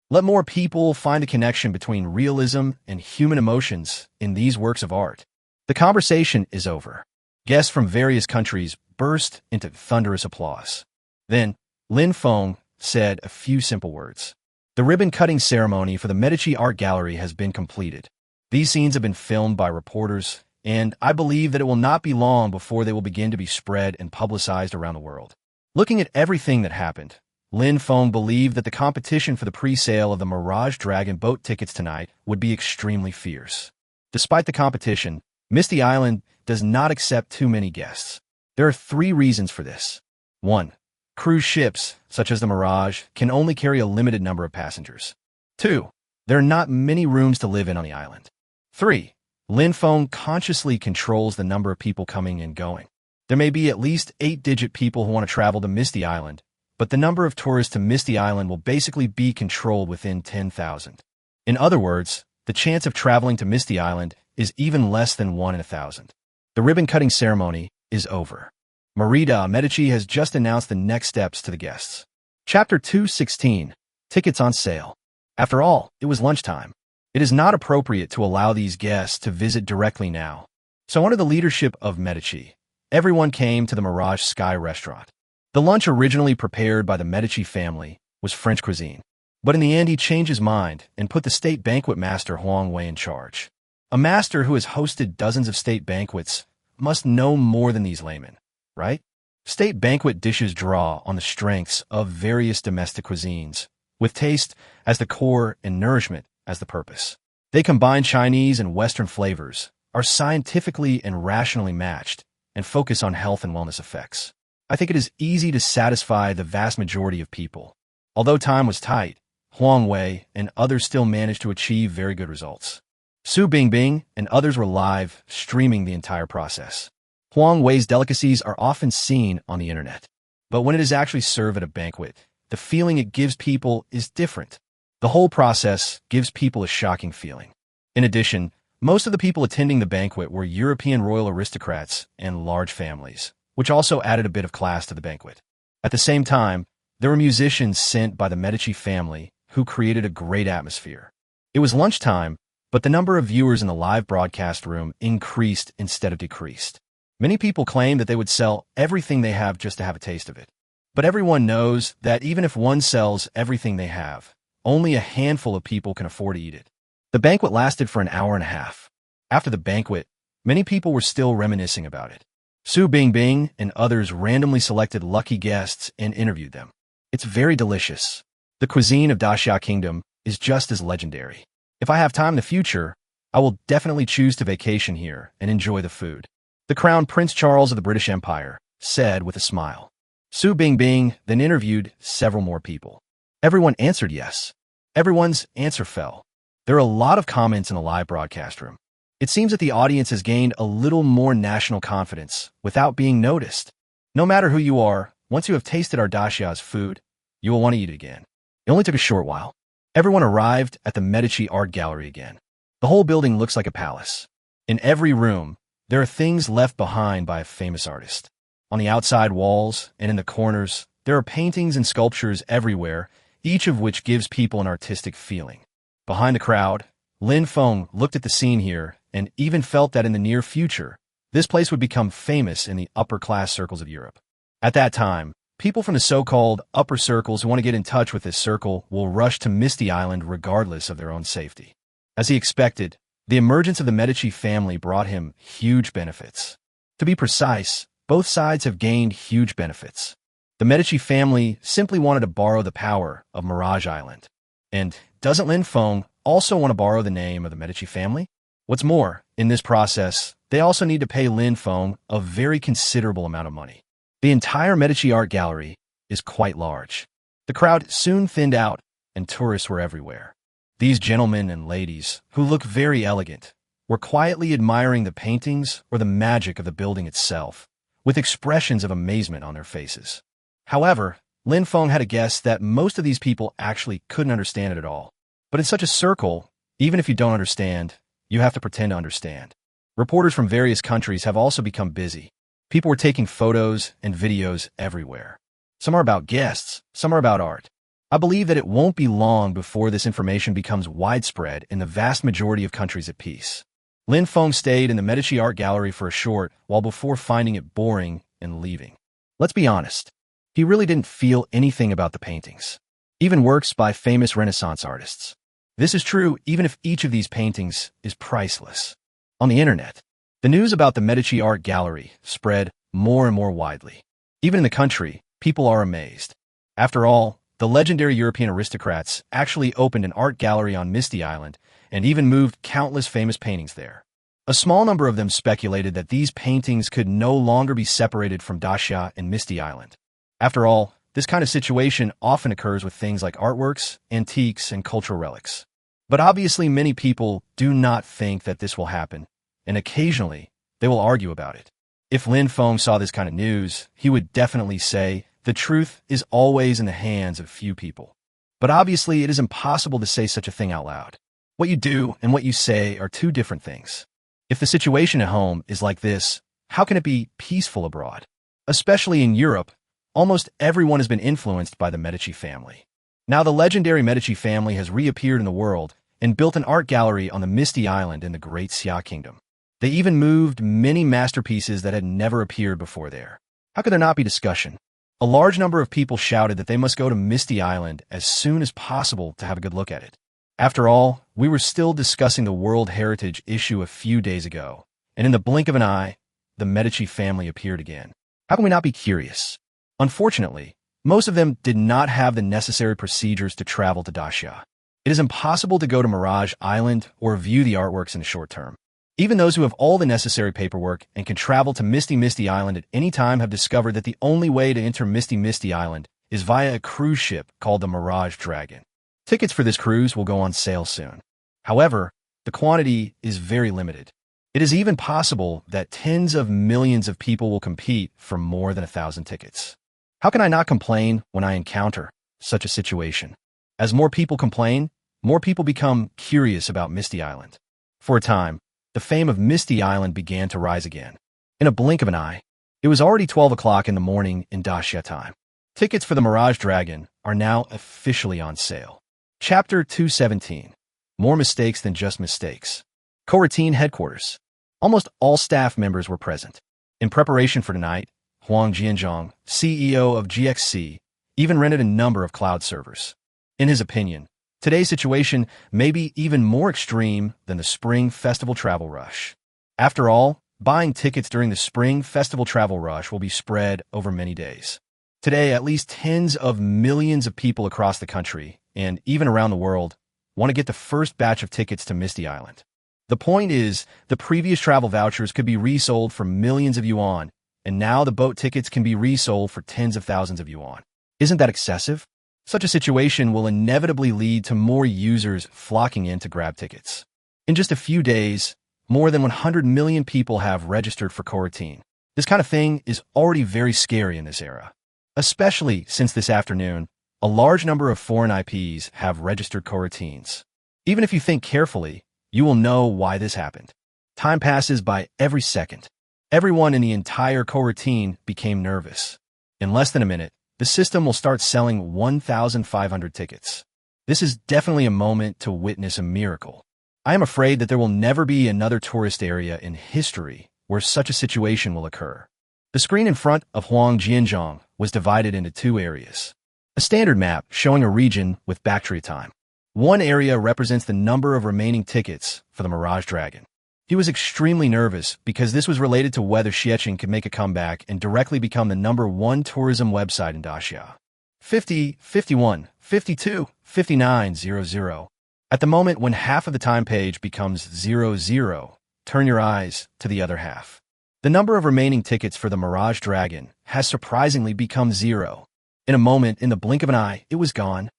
Let more people find the connection between realism and human emotions in these works of art. The conversation is over. Guests from various countries burst into thunderous applause. Then, Lin Feng said a few simple words. The ribbon-cutting ceremony for the Medici Art Gallery has been completed. These scenes have been filmed by reporters, and I believe that it will not be long before they will begin to be spread and publicized around the world. Looking at everything that happened, Lin Feng believed that the competition for the pre-sale of the Mirage Dragon boat tickets tonight would be extremely fierce. Despite the competition, Misty Island does not accept too many guests. There are 3 reasons for this. 1. Cruise ships, such as the Mirage, can only carry a limited number of passengers. 2. There are not many rooms to live in on the island. 3. Lin Feng consciously controls the number of people coming and going. There may be at least 8-digit people who want to travel to Misty Island, but the number of tourists to Misty Island will basically be controlled within 10,000. In other words, the chance of traveling to Misty Island is even less than 1 in 1,000. The ribbon-cutting ceremony is over. Marie de Medici has just announced the next steps to the guests. Chapter 216. Tickets on sale. After all, it was lunchtime. It is not appropriate to allow these guests to visit directly now. So under the leadership of Medici, everyone came to the Mirage Sky restaurant. The lunch originally prepared by the Medici family was French cuisine, but in the end he changed his mind and put the state banquet master Huang Wei in charge. A master who has hosted dozens of state banquets must know more than these laymen, right? State banquet dishes draw on the strengths of various domestic cuisines, with taste as the core and nourishment as the purpose. They combine Chinese and Western flavors, are scientifically and rationally matched, and focus on health and wellness effects. I think it is easy to satisfy the vast majority of people. Although time was tight, Huang Wei and others still managed to achieve very good results. Su Bingbing and others were live, streaming the entire process. Huang Wei's delicacies are often seen on the internet. But when it is actually served at a banquet, the feeling it gives people is different. The whole process gives people a shocking feeling. In addition, most of the people attending the banquet were European royal aristocrats and large families, which also added a bit of class to the banquet. At the same time, there were musicians sent by the Medici family who created a great atmosphere. It was lunchtime, but the number of viewers in the live broadcast room increased instead of decreased. Many people claim that they would sell everything they have just to have a taste of it. But everyone knows that even if one sells everything they have, only a handful of people can afford to eat it. The banquet lasted for an hour and a half. After the banquet, many people were still reminiscing about it. Su Bingbing and others randomly selected lucky guests and interviewed them. It's very delicious. The cuisine of Daxia Kingdom is just as legendary. If I have time in the future, I will definitely choose to vacation here and enjoy the food. The Crown Prince Charles of the British Empire said with a smile. Su Bingbing then interviewed several more people. Everyone answered yes. Everyone's answer fell. There are a lot of comments in the live broadcast room. It seems that the audience has gained a little more national confidence without being noticed. No matter who you are, once you have tasted our Daxia's food, you will want to eat it again. It only took a short while. Everyone arrived at the Medici Art Gallery again. The whole building looks like a palace. In every room, there are things left behind by a famous artist. On the outside walls and in the corners, there are paintings and sculptures everywhere, each of which gives people an artistic feeling. Behind the crowd, Feng looked at the scene here and even felt that in the near future, this place would become famous in the upper-class circles of Europe. At that time, people from the so-called upper circles who want to get in touch with this circle will rush to Misty Island regardless of their own safety. As he expected, the emergence of the Medici family brought him huge benefits. To be precise, both sides have gained huge benefits. The Medici family simply wanted to borrow the power of Mirage Island. And doesn't Feng also want to borrow the name of the Medici family? What's more, in this process, they also need to pay Feng a very considerable amount of money. The entire Medici Art Gallery is quite large. The crowd soon thinned out, and tourists were everywhere. These gentlemen and ladies, who look very elegant, were quietly admiring the paintings or the magic of the building itself, with expressions of amazement on their faces. However, Feng had a guess that most of these people actually couldn't understand it at all. But in such a circle, even if you don't understand, you have to pretend to understand. Reporters from various countries have also become busy. People were taking photos and videos everywhere. Some are about guests, some are about art. I believe that it won't be long before this information becomes widespread in the vast majority of countries at peace. Feng stayed in the Medici Art Gallery for a short while before finding it boring and leaving. Let's be honest, he really didn't feel anything about the paintings, even works by famous Renaissance artists. This is true even if each of these paintings is priceless. On the internet, the news about the Medici Art Gallery spread more and more widely. Even in the country, people are amazed. After all, the legendary European aristocrats actually opened an art gallery on Misty Island and even moved countless famous paintings there. A small number of them speculated that these paintings could no longer be separated from Daxia and Misty Island. After all, this kind of situation often occurs with things like artworks, antiques, and cultural relics. But obviously many people do not think that this will happen, and occasionally they will argue about it. If Feng saw this kind of news, he would definitely say, the truth is always in the hands of few people. But obviously it is impossible to say such a thing out loud. What you do and what you say are two different things. If the situation at home is like this, how can it be peaceful abroad? Especially in Europe, almost everyone has been influenced by the Medici family. Now the legendary Medici family has reappeared in the world and built an art gallery on the Misty Island in the Great Xia Kingdom. They even moved many masterpieces that had never appeared before there. How could there not be discussion? A large number of people shouted that they must go to Misty Island as soon as possible to have a good look at it. After all, we were still discussing the World Heritage issue a few days ago, and in the blink of an eye, the Medici family appeared again. How can we not be curious? Unfortunately, most of them did not have the necessary procedures to travel to Daxia. It is impossible to go to Mirage Island or view the artworks in the short term. Even those who have all the necessary paperwork and can travel to Misty Island at any time have discovered that the only way to enter Misty Island is via a cruise ship called the Mirage Dragon. Tickets for this cruise will go on sale soon. However, the quantity is very limited. It is even possible that tens of millions of people will compete for more than 1,000 tickets. How can I not complain when I encounter such a situation? As more people complain, more people become curious about Misty Island. For a time, the fame of Misty Island began to rise again. In a blink of an eye, it was already 12 o'clock in the morning in Daxia time. Tickets for the Mirage Dragon are now officially on sale. Chapter 217. More mistakes than just mistakes. Coroutine headquarters. Almost all staff members were present. In preparation for tonight, Huang Jianzhong, CEO of GXC, even rented a number of cloud servers. In his opinion, today's situation may be even more extreme than the Spring Festival travel rush. After all, buying tickets during the Spring Festival travel rush will be spread over many days. Today, at least tens of millions of people across the country, and even around the world, want to get the first batch of tickets to Misty Island. The point is, the previous travel vouchers could be resold for millions of yuan, and now the boat tickets can be resold for tens of thousands of yuan. Isn't that excessive? Such a situation will inevitably lead to more users flocking in to grab tickets. In just a few days, more than 100 million people have registered for coroutine. This kind of thing is already very scary in this era. Especially since this afternoon, a large number of foreign IPs have registered coroutines. Even if you think carefully, you will know why this happened. Time passes by every second. Everyone in the entire coroutine became nervous. In less than a minute, the system will start selling 1,500 tickets. This is definitely a moment to witness a miracle. I am afraid that there will never be another tourist area in history where such a situation will occur. The screen in front of Huang Jianzhong was divided into two areas. A standard map showing a region with battery time. One area represents the number of remaining tickets for the Mirage Dragon. He was extremely nervous because this was related to whether Xiecheng could make a comeback and directly become the #1 tourism website in Daxia. 50, 51, 52, 59, 00. At the moment when half of the time page becomes 00, turn your eyes to the other half. The number of remaining tickets for the Mirage Dragon has surprisingly become 0. In a moment, in the blink of an eye, it was gone.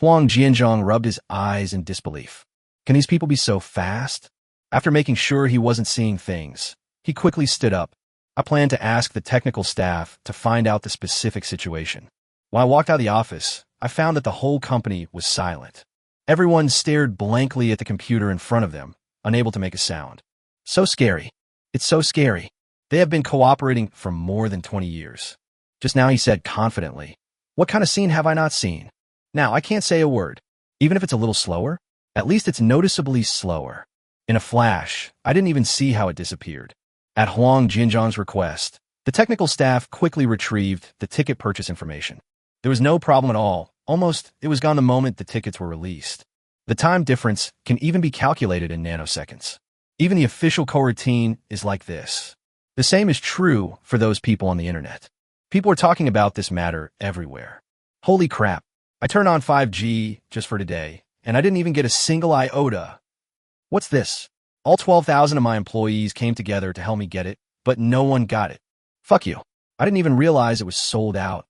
Huang Jianzhong rubbed his eyes in disbelief. Can these people be so fast? After making sure he wasn't seeing things, he quickly stood up. I planned to ask the technical staff to find out the specific situation. When I walked out of the office, I found that the whole company was silent. Everyone stared blankly at the computer in front of them, unable to make a sound. So scary. It's so scary. They have been cooperating for more than 20 years. Just now he said confidently, "What kind of scene have I not seen?" Now, I can't say a word. Even if it's a little slower, at least it's noticeably slower. In a flash, I didn't even see how it disappeared. At Huang Jianzhong's request, the technical staff quickly retrieved the ticket purchase information. There was no problem at all. Almost, it was gone the moment the tickets were released. The time difference can even be calculated in nanoseconds. Even the official coroutine is like this. The same is true for those people on the internet. People are talking about this matter everywhere. Holy crap. I turned on 5G just for today, and I didn't even get a single iota. What's this? All 12,000 of my employees came together to help me get it, but no one got it. Fuck you. I didn't even realize it was sold out.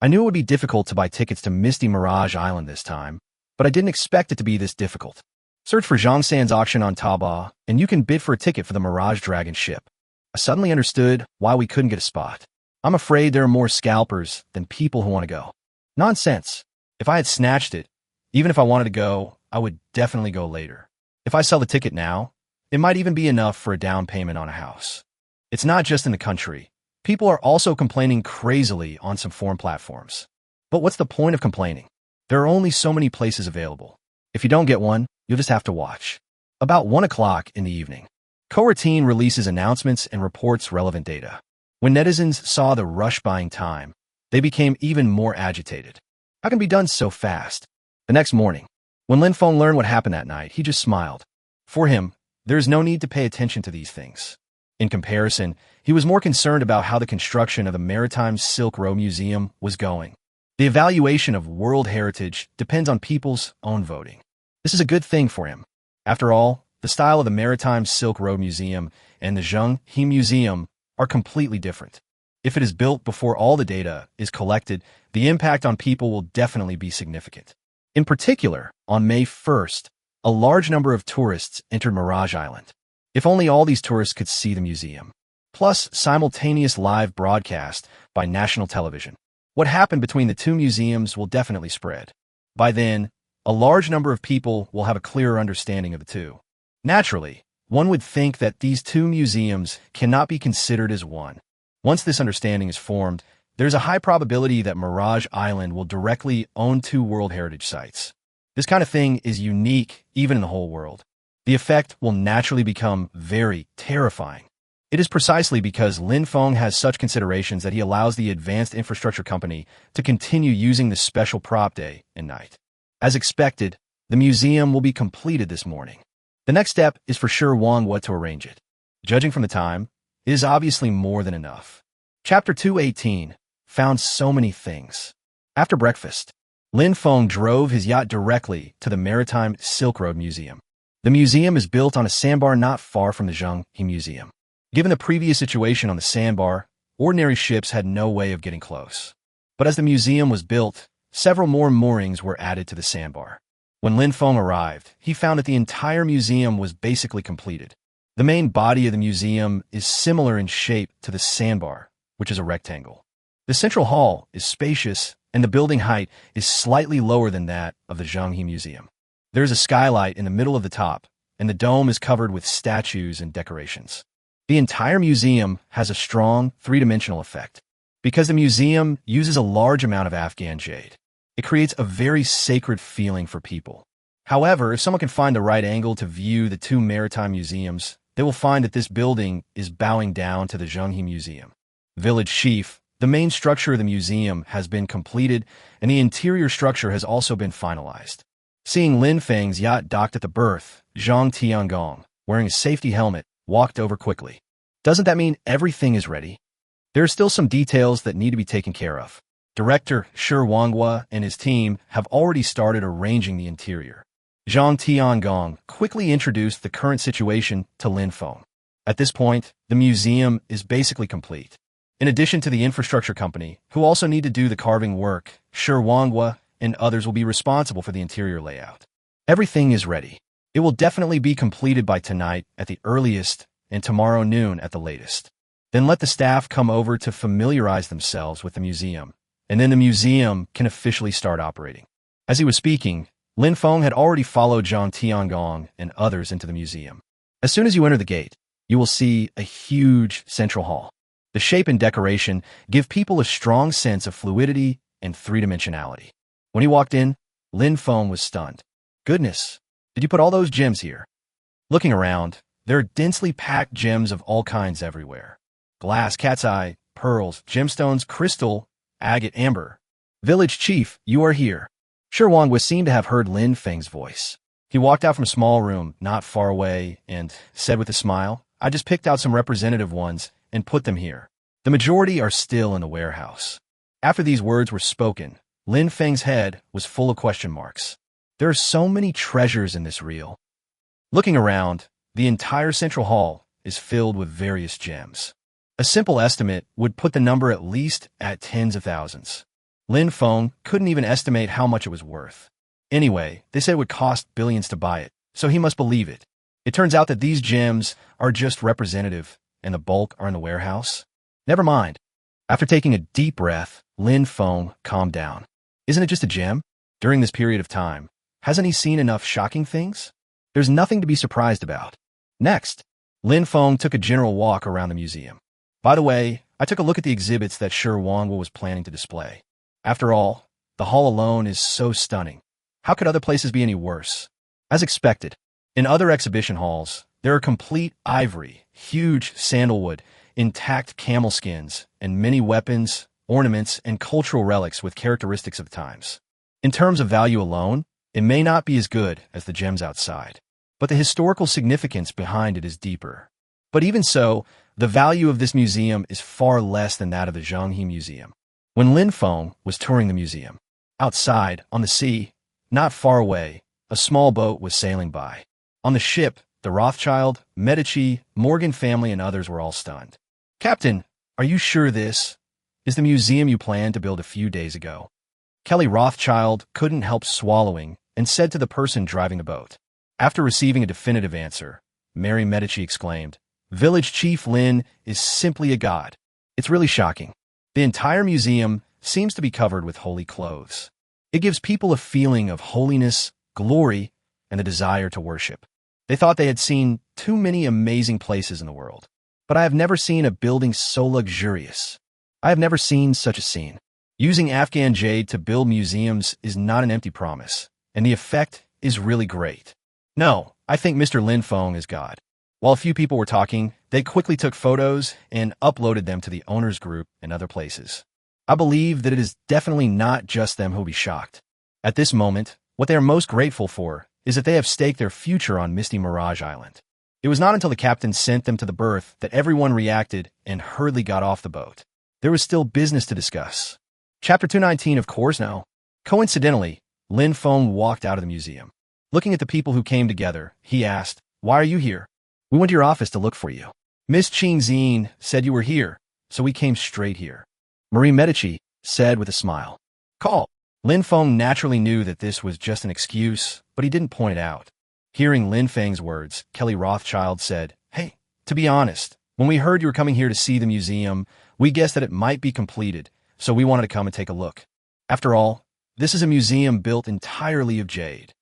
I knew it would be difficult to buy tickets to Misty Mirage Island this time, but I didn't expect it to be this difficult. Search for Zhongsan's auction on Taobao, and you can bid for a ticket for the Mirage Dragon ship. I suddenly understood why we couldn't get a spot. I'm afraid there are more scalpers than people who want to go. Nonsense. If I had snatched it, even if I wanted to go, I would definitely go later. If I sell the ticket now, it might even be enough for a down payment on a house. It's not just in the country. People are also complaining crazily on some foreign platforms. But what's the point of complaining? There are only so many places available. If you don't get one, you'll just have to watch. About 1 o'clock in the evening, Coroutine releases announcements and reports relevant data. When netizens saw the rush buying time, they became even more agitated. How can it be done so fast? The next morning, when Lin Feng learned what happened that night, he just smiled. For him, there is no need to pay attention to these things. In comparison, he was more concerned about how the construction of the Maritime Silk Road Museum was going. The evaluation of world heritage depends on people's own voting. This is a good thing for him. After all, the style of the Maritime Silk Road Museum and the Zheng Museum are completely different. If it is built before all the data is collected, the impact on people will definitely be significant. In particular, on May 1st, a large number of tourists entered Mirage Island. If only all these tourists could see the museum. Plus, simultaneous live broadcast by national television. What happened between the two museums will definitely spread. By then, a large number of people will have a clearer understanding of the two. Naturally, one would think that these two museums cannot be considered as one. Once this understanding is formed, there's a high probability that Mirage Island will directly own two World Heritage Sites. This kind of thing is unique even in the whole world. The effect will naturally become very terrifying. It is precisely because Feng has such considerations that he allows the Advanced Infrastructure Company to continue using this special prop day and night. As expected, the museum will be completed this morning. The next step is for sure manhwa to arrange it. Judging from the time, it is obviously more than enough. Chapter 218 found so many things. After breakfast, Feng drove his yacht directly to the Maritime Silk Road Museum. The museum is built on a sandbar not far from the Zhenghe Museum. Given the previous situation on the sandbar, ordinary ships had no way of getting close. But as the museum was built, several more moorings were added to the sandbar. When Feng arrived, he found that the entire museum was basically completed. The main body of the museum is similar in shape to the sandbar, which is a rectangle. The central hall is spacious, and the building height is slightly lower than that of the Zhenghe Museum. There is a skylight in the middle of the top, and the dome is covered with statues and decorations. The entire museum has a strong three-dimensional effect. Because the museum uses a large amount of Afghan jade, it creates a very sacred feeling for people. However, if someone can find the right angle to view the two maritime museums, they will find that this building is bowing down to the Zhenghe Museum. Village Chief, the main structure of the museum, has been completed, and the interior structure has also been finalized. Seeing Feng's yacht docked at the berth, Zhang Tiangong, wearing a safety helmet, walked over quickly. Doesn't that mean everything is ready? There are still some details that need to be taken care of. Director Shi Wanghua and his team have already started arranging the interior. Zhang Tiangong quickly introduced the current situation to Feng. At this point, the museum is basically complete. In addition to the infrastructure company, who also need to do the carving work, Shi Wanghua and others will be responsible for the interior layout. Everything is ready. It will definitely be completed by tonight at the earliest and tomorrow noon at the latest. Then let the staff come over to familiarize themselves with the museum, and then the museum can officially start operating. As he was speaking, Feng had already followed Zhang Tiangong and others into the museum. As soon as you enter the gate, you will see a huge central hall. The shape and decoration give people a strong sense of fluidity and three-dimensionality. When he walked in, Feng was stunned. Goodness, did you put all those gems here? Looking around, there are densely packed gems of all kinds everywhere. Glass, cat's eye, pearls, gemstones, crystal, agate, amber. Village Chief, you are here. Shi Wanghua seemed to have heard Feng's voice. He walked out from a small room not far away and said with a smile, I just picked out some representative ones and put them here. The majority are still in the warehouse. After these words were spoken, Feng's head was full of question marks. There are so many treasures in this reel. Looking around, the entire central hall is filled with various gems. A simple estimate would put the number at least at tens of thousands. Feng couldn't even estimate how much it was worth. Anyway, they said it would cost billions to buy it, so he must believe it. It turns out that these gems are just representative, and the bulk are in the warehouse. Never mind. After taking a deep breath, Feng calmed down. Isn't it just a gem? During this period of time, hasn't he seen enough shocking things? There's nothing to be surprised about. Next, Feng took a general walk around the museum. By the way, I took a look at the exhibits that Shi Wanghua was planning to display. After all, the hall alone is so stunning. How could other places be any worse? As expected, in other exhibition halls, there are complete ivory, huge sandalwood, intact camel skins, and many weapons, ornaments, and cultural relics with characteristics of the times. In terms of value alone, it may not be as good as the gems outside, but the historical significance behind it is deeper. But even so, the value of this museum is far less than that of the Zhenghe Museum. When Feng was touring the museum, outside, on the sea, not far away, a small boat was sailing by. On the ship, the Rothschild, Medici, Morgan family, and others were all stunned. Captain, are you sure this is the museum you planned to build a few days ago? Kelly Rothschild couldn't help swallowing and said to the person driving the boat, After receiving a definitive answer, Mary Medici exclaimed, "Village Chief Lin is simply a god." It's really shocking. The entire museum seems to be covered with holy clothes. It gives people a feeling of holiness, glory, and the desire to worship. They thought they had seen too many amazing places in the world. But I have never seen a building so luxurious. I have never seen such a scene. Using Afghan jade to build museums is not an empty promise, and the effect is really great. No, I think Mr. Lin Feng is God. While a few people were talking, they quickly took photos and uploaded them to the owners group and other places. I believe that it is definitely not just them who will be shocked. At this moment, what they are most grateful for is that they have staked their future on Misty Mirage Island. It was not until the captain sent them to the berth that everyone reacted and hurriedly got off the boat. There was still business to discuss. Chapter 219, of course, no. Coincidentally, Lin Feng walked out of the museum. Looking at the people who came together, he asked, "Why are you here?" "We went to your office to look for you. Miss Qing Xin said you were here, so we came straight here," Marie Medici said with a smile. "Call." Lin Feng naturally knew that this was just an excuse, but he didn't point it out. Hearing Lin Feng's words, Kelly Rothschild said, "Hey, to be honest, when we heard you were coming here to see the museum, we guessed that it might be completed, so we wanted to come and take a look. After all, this is a museum built entirely of jade."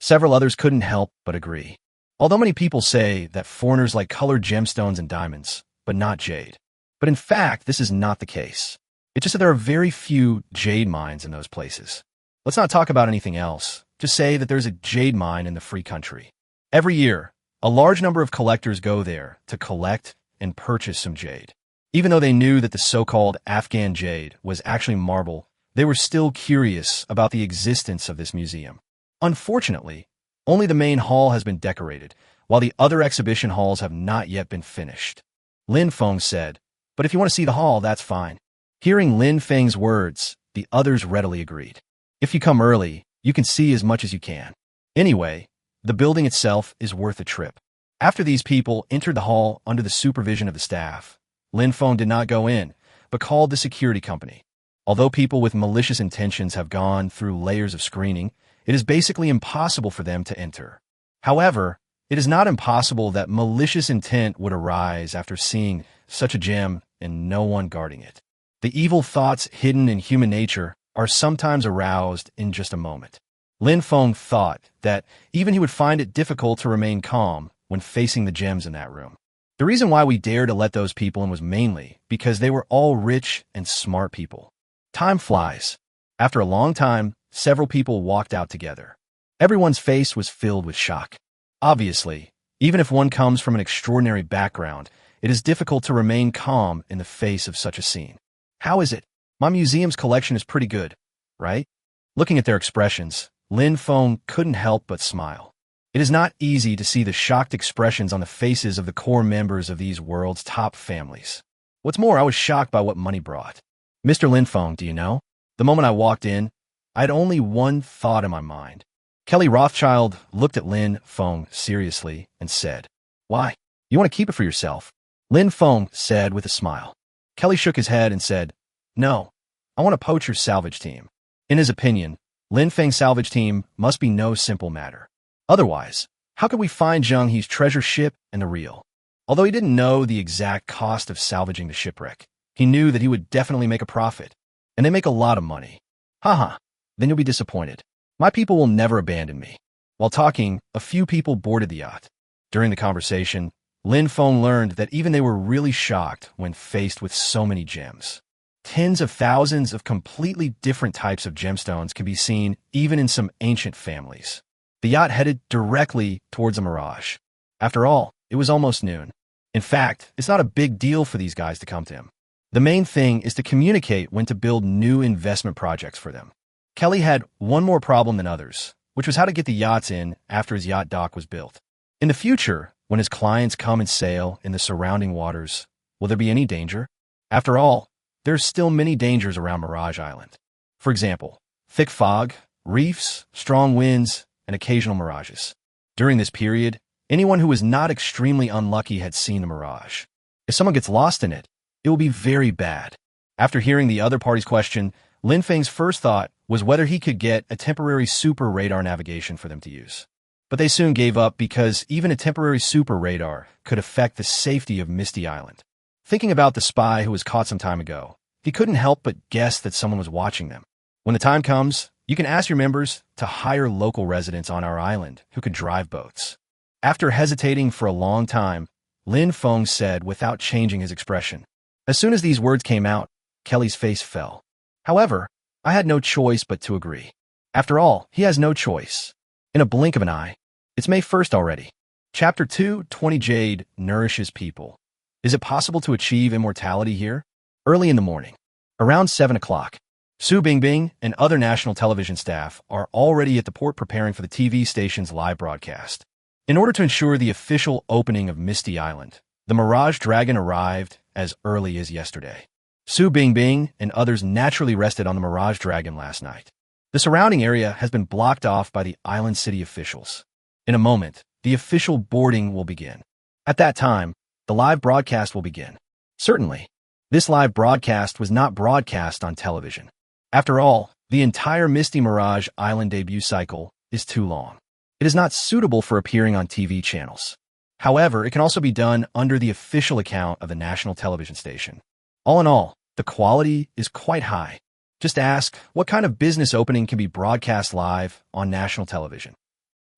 Several others couldn't help but agree. Although many people say that foreigners like colored gemstones and diamonds, but not jade. But in fact, this is not the case. It's just that there are very few jade mines in those places. Let's not talk about anything else. Just say that there's a jade mine in the free country. Every year, a large number of collectors go there to collect and purchase some jade. Even though they knew that the so-called Afghan jade was actually marble, they were still curious about the existence of this museum. Unfortunately, only the main hall has been decorated, while the other exhibition halls have not yet been finished. Lin Feng said, "But if you want to see the hall, that's fine." Hearing Lin Feng's words, the others readily agreed. "If you come early, you can see as much as you can. Anyway, the building itself is worth a trip." After these people entered the hall under the supervision of the staff, Lin Feng did not go in, but called the security company. Although people with malicious intentions have gone through layers of screening, it is basically impossible for them to enter. However, it is not impossible that malicious intent would arise after seeing such a gem and no one guarding it. The evil thoughts hidden in human nature are sometimes aroused in just a moment. Lin Feng thought that even he would find it difficult to remain calm when facing the gems in that room. The reason why we dared to let those people in was mainly because they were all rich and smart people. Time flies. After a long time, several people walked out together. Everyone's face was filled with shock. Obviously, even if one comes from an extraordinary background, it is difficult to remain calm in the face of such a scene. "How is it? My museum's collection is pretty good, right?" Looking at their expressions, Lin Feng couldn't help but smile. It is not easy to see the shocked expressions on the faces of the core members of these world's top families. What's more, I was shocked by what money brought. "Mr. Lin Feng, do you know? The moment I walked in, I had only one thought in my mind." Kelly Rothschild looked at Lin Feng seriously and said, "Why? You want to keep it for yourself?" Lin Feng said with a smile. Kelly shook his head and said, "No, I want to poach your salvage team." In his opinion, Lin Feng's salvage team must be no simple matter. Otherwise, how could we find Zheng He's treasure ship and the reel? Although he didn't know the exact cost of salvaging the shipwreck, he knew that he would definitely make a profit. And they make a lot of money. Haha, then you'll be disappointed. My people will never abandon me. While talking, a few people boarded the yacht. During the conversation, Lin Feng learned that even they were really shocked when faced with so many gems. Tens of thousands of completely different types of gemstones can be seen even in some ancient families. The yacht headed directly towards a mirage. After all, it was almost noon. In fact, it's not a big deal for these guys to come to him. The main thing is to communicate when to build new investment projects for them. Kelly had one more problem than others, which was how to get the yachts in after his yacht dock was built. In the future, when his clients come and sail in the surrounding waters, will there be any danger? After all, there are still many dangers around Mirage Island. For example, thick fog, reefs, strong winds, and occasional mirages. During this period, anyone who was not extremely unlucky had seen the mirage. If someone gets lost in it, it will be very bad. After hearing the other party's question, Lin Feng's first thought was whether he could get a temporary super radar navigation for them to use. But they soon gave up because even a temporary super radar could affect the safety of Misty Island. Thinking about the spy who was caught some time ago, he couldn't help but guess that someone was watching them. When the time comes, you can ask your members to hire local residents on our island who could drive boats. After hesitating for a long time, Feng said without changing his expression. As soon as these words came out, Kelly's face fell. However, I had no choice but to agree. After all, he has no choice. In a blink of an eye, it's May 1st already. Chapter 2, 20 Jade nourishes people. Is it possible to achieve immortality here? Early in the morning, around 7 o'clock, Su Bingbing and other national television staff are already at the port preparing for the TV station's live broadcast. In order to ensure the official opening of Misty Island, the Mirage Dragon arrived as early as yesterday. Su Bingbing and others naturally rested on the Mirage Dragon last night. The surrounding area has been blocked off by the island city officials. In a moment, the official boarding will begin. At that time, the live broadcast will begin. Certainly, this live broadcast was not broadcast on television. After all, the entire Misty Mirage Island debut cycle is too long. It is not suitable for appearing on TV channels. However, it can also be done under the official account of the national television station. All in all, the quality is quite high. Just ask, what kind of business opening can be broadcast live on national television?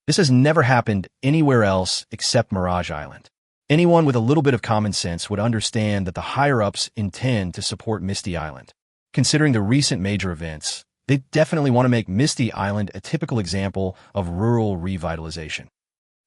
This has never happened anywhere else except Mirage Island. Anyone with a little bit of common sense would understand that the higher-ups intend to support Misty Island. Considering the recent major events, they definitely want to make Misty Island a typical example of rural revitalization.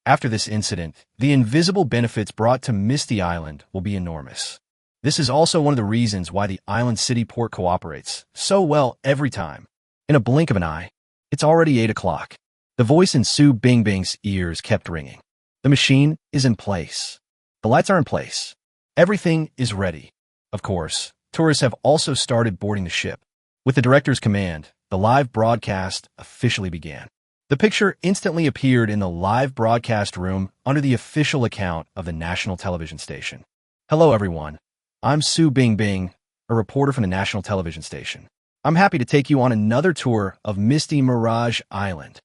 After this incident, the invisible benefits brought to Misty Island will be enormous. This is also one of the reasons why the island city port cooperates so well every time. In a blink of an eye, it's already 8 o'clock. The voice in Su Bingbing's ears kept ringing. The machine is in place. The lights are in place. Everything is ready. Of course, tourists have also started boarding the ship. With the director's command, the live broadcast officially began. The picture instantly appeared in the live broadcast room under the official account of the national television station. Hello, everyone. I'm Su Bingbing, a reporter from the national television station. I'm happy to take you on another tour of Misty Mirage Island.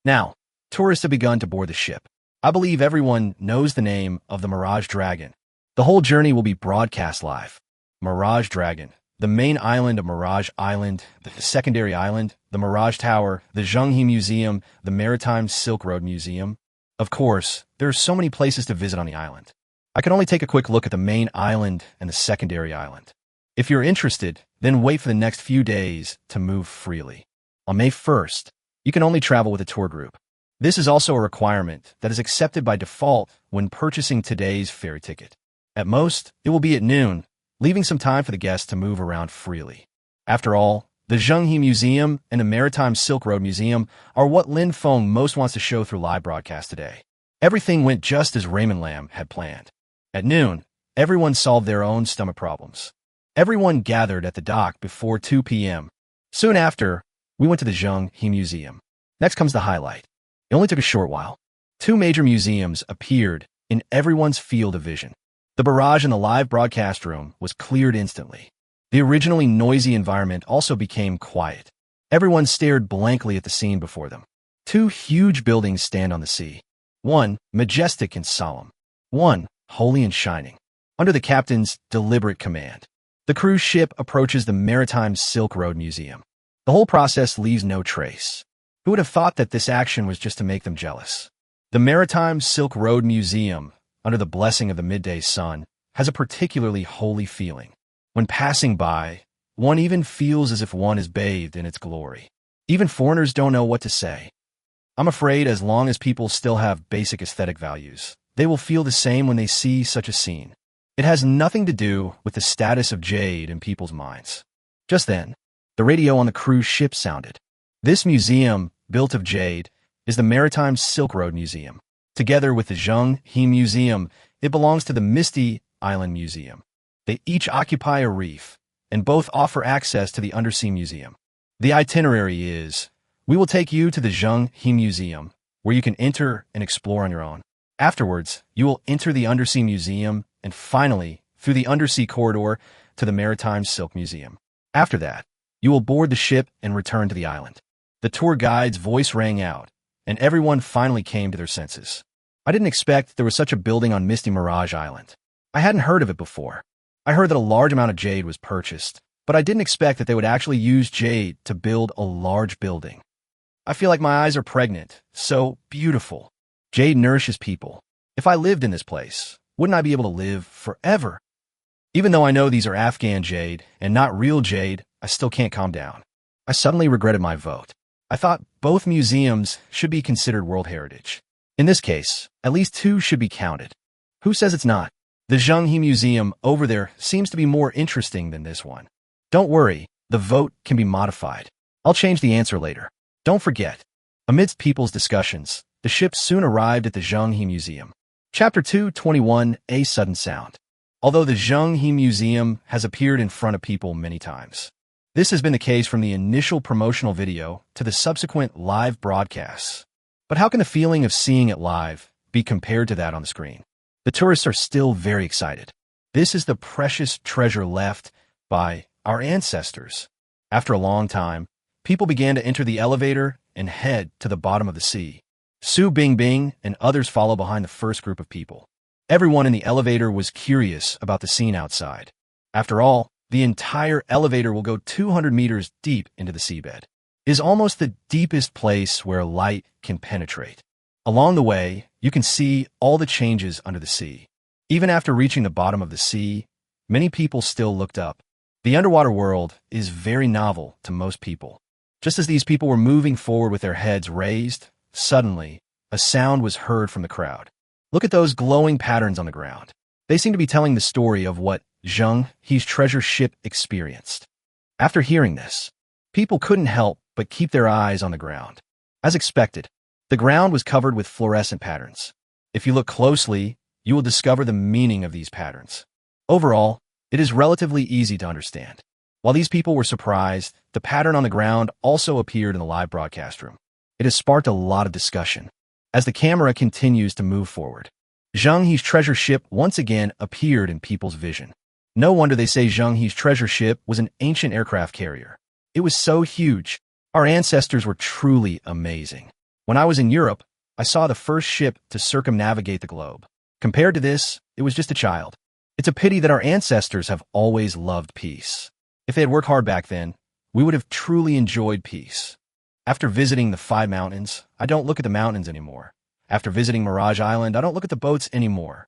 Now, tourists have begun to board the ship. I believe everyone knows the name of the Mirage Dragon. The whole journey will be broadcast live. Mirage Dragon, the main island of Mirage Island, the secondary island, the Mirage Tower, the Zhenghe Museum, the Maritime Silk Road Museum. Of course, there are so many places to visit on the island. I can only take a quick look at the main island and the secondary island. If you're interested, then wait for the next few days to move freely. On May 1st, you can only travel with a tour group. This is also a requirement that is accepted by default when purchasing today's ferry ticket. At most, it will be at noon, leaving some time for the guests to move around freely. After all, the Zhenghe Museum and the Maritime Silk Road Museum are what Feng most wants to show through live broadcast today. Everything went just as Raymond Lam had planned. At noon, everyone solved their own stomach problems. Everyone gathered at the dock before 2 p.m. Soon after, we went to the Zhenghe Museum. Next comes the highlight. It only took a short while. 2 major museums appeared in everyone's field of vision. The barrage in the live broadcast room was cleared instantly. The originally noisy environment also became quiet. Everyone stared blankly at the scene before them. 2 huge buildings stand on the sea. One, majestic and solemn. One, holy and shining. Under the captain's deliberate command, the cruise ship approaches the Maritime Silk Road Museum. The whole process leaves no trace. Who would have thought that this action was just to make them jealous? The Maritime Silk Road Museum, under the blessing of the midday sun, has a particularly holy feeling. When passing by, one even feels as if one is bathed in its glory. Even foreigners don't know what to say. I'm afraid as long as people still have basic aesthetic values, they will feel the same when they see such a scene. It has nothing to do with the status of jade in people's minds. Just then, the radio on the cruise ship sounded. This museum, built of jade, is the Maritime Silk Road Museum. Together with the Zhenghe Museum, it belongs to the Misty Island Museum. They each occupy a reef, and both offer access to the Undersea Museum. The itinerary is, we will take you to the Zhenghe Museum, where you can enter and explore on your own. Afterwards, you will enter the Undersea Museum, and finally, through the Undersea Corridor, to the Maritime Silk Museum. After that, you will board the ship and return to the island. The tour guide's voice rang out, and everyone finally came to their senses. I didn't expect there was such a building on Misty Mirage Island. I hadn't heard of it before. I heard that a large amount of jade was purchased, but I didn't expect that they would actually use jade to build a large building. I feel like my eyes are pregnant. So beautiful. Jade nourishes people. If I lived in this place, wouldn't I be able to live forever? Even though I know these are Afghan jade and not real jade, I still can't calm down. I suddenly regretted my vote. I thought both museums should be considered World Heritage. In this case, at least two should be counted. Who says it's not? The Zhenghe Museum over there seems to be more interesting than this one. Don't worry, the vote can be modified. I'll change the answer later. Don't forget, amidst people's discussions, the ship soon arrived at the Zhenghe Museum. Chapter 2:21, A Sudden Sound. Although the Zhenghe Museum has appeared in front of people many times, this has been the case from the initial promotional video to the subsequent live broadcasts. But how can the feeling of seeing it live be compared to that on the screen? The tourists are still very excited. This is the precious treasure left by our ancestors. After a long time, people began to enter the elevator and head to the bottom of the sea. Su Bingbing and others follow behind the first group of people. Everyone in the elevator was curious about the scene outside. After all, the entire elevator will go 200 meters deep into the seabed. It is almost the deepest place where light can penetrate. Along the way, you can see all the changes under the sea. Even after reaching the bottom of the sea, many people still looked up. The underwater world is very novel to most people. Just as these people were moving forward with their heads raised, suddenly, a sound was heard from the crowd. Look at those glowing patterns on the ground. They seem to be telling the story of what Zhenghe's treasure ship experienced. After hearing this, people couldn't help but keep their eyes on the ground. As expected, the ground was covered with fluorescent patterns. If you look closely, you will discover the meaning of these patterns. Overall, it is relatively easy to understand. While these people were surprised, the pattern on the ground also appeared in the live broadcast room. It has sparked a lot of discussion. As the camera continues to move forward, Zhenghe's treasure ship once again appeared in people's vision. No wonder they say Zhenghe's treasure ship was an ancient aircraft carrier. It was so huge. Our ancestors were truly amazing. When I was in Europe, I saw the first ship to circumnavigate the globe. Compared to this, it was just a child. It's a pity that our ancestors have always loved peace. If they had worked hard back then, we would have truly enjoyed peace. After visiting the 5 mountains, I don't look at the mountains anymore. After visiting Mirage Island, I don't look at the boats anymore.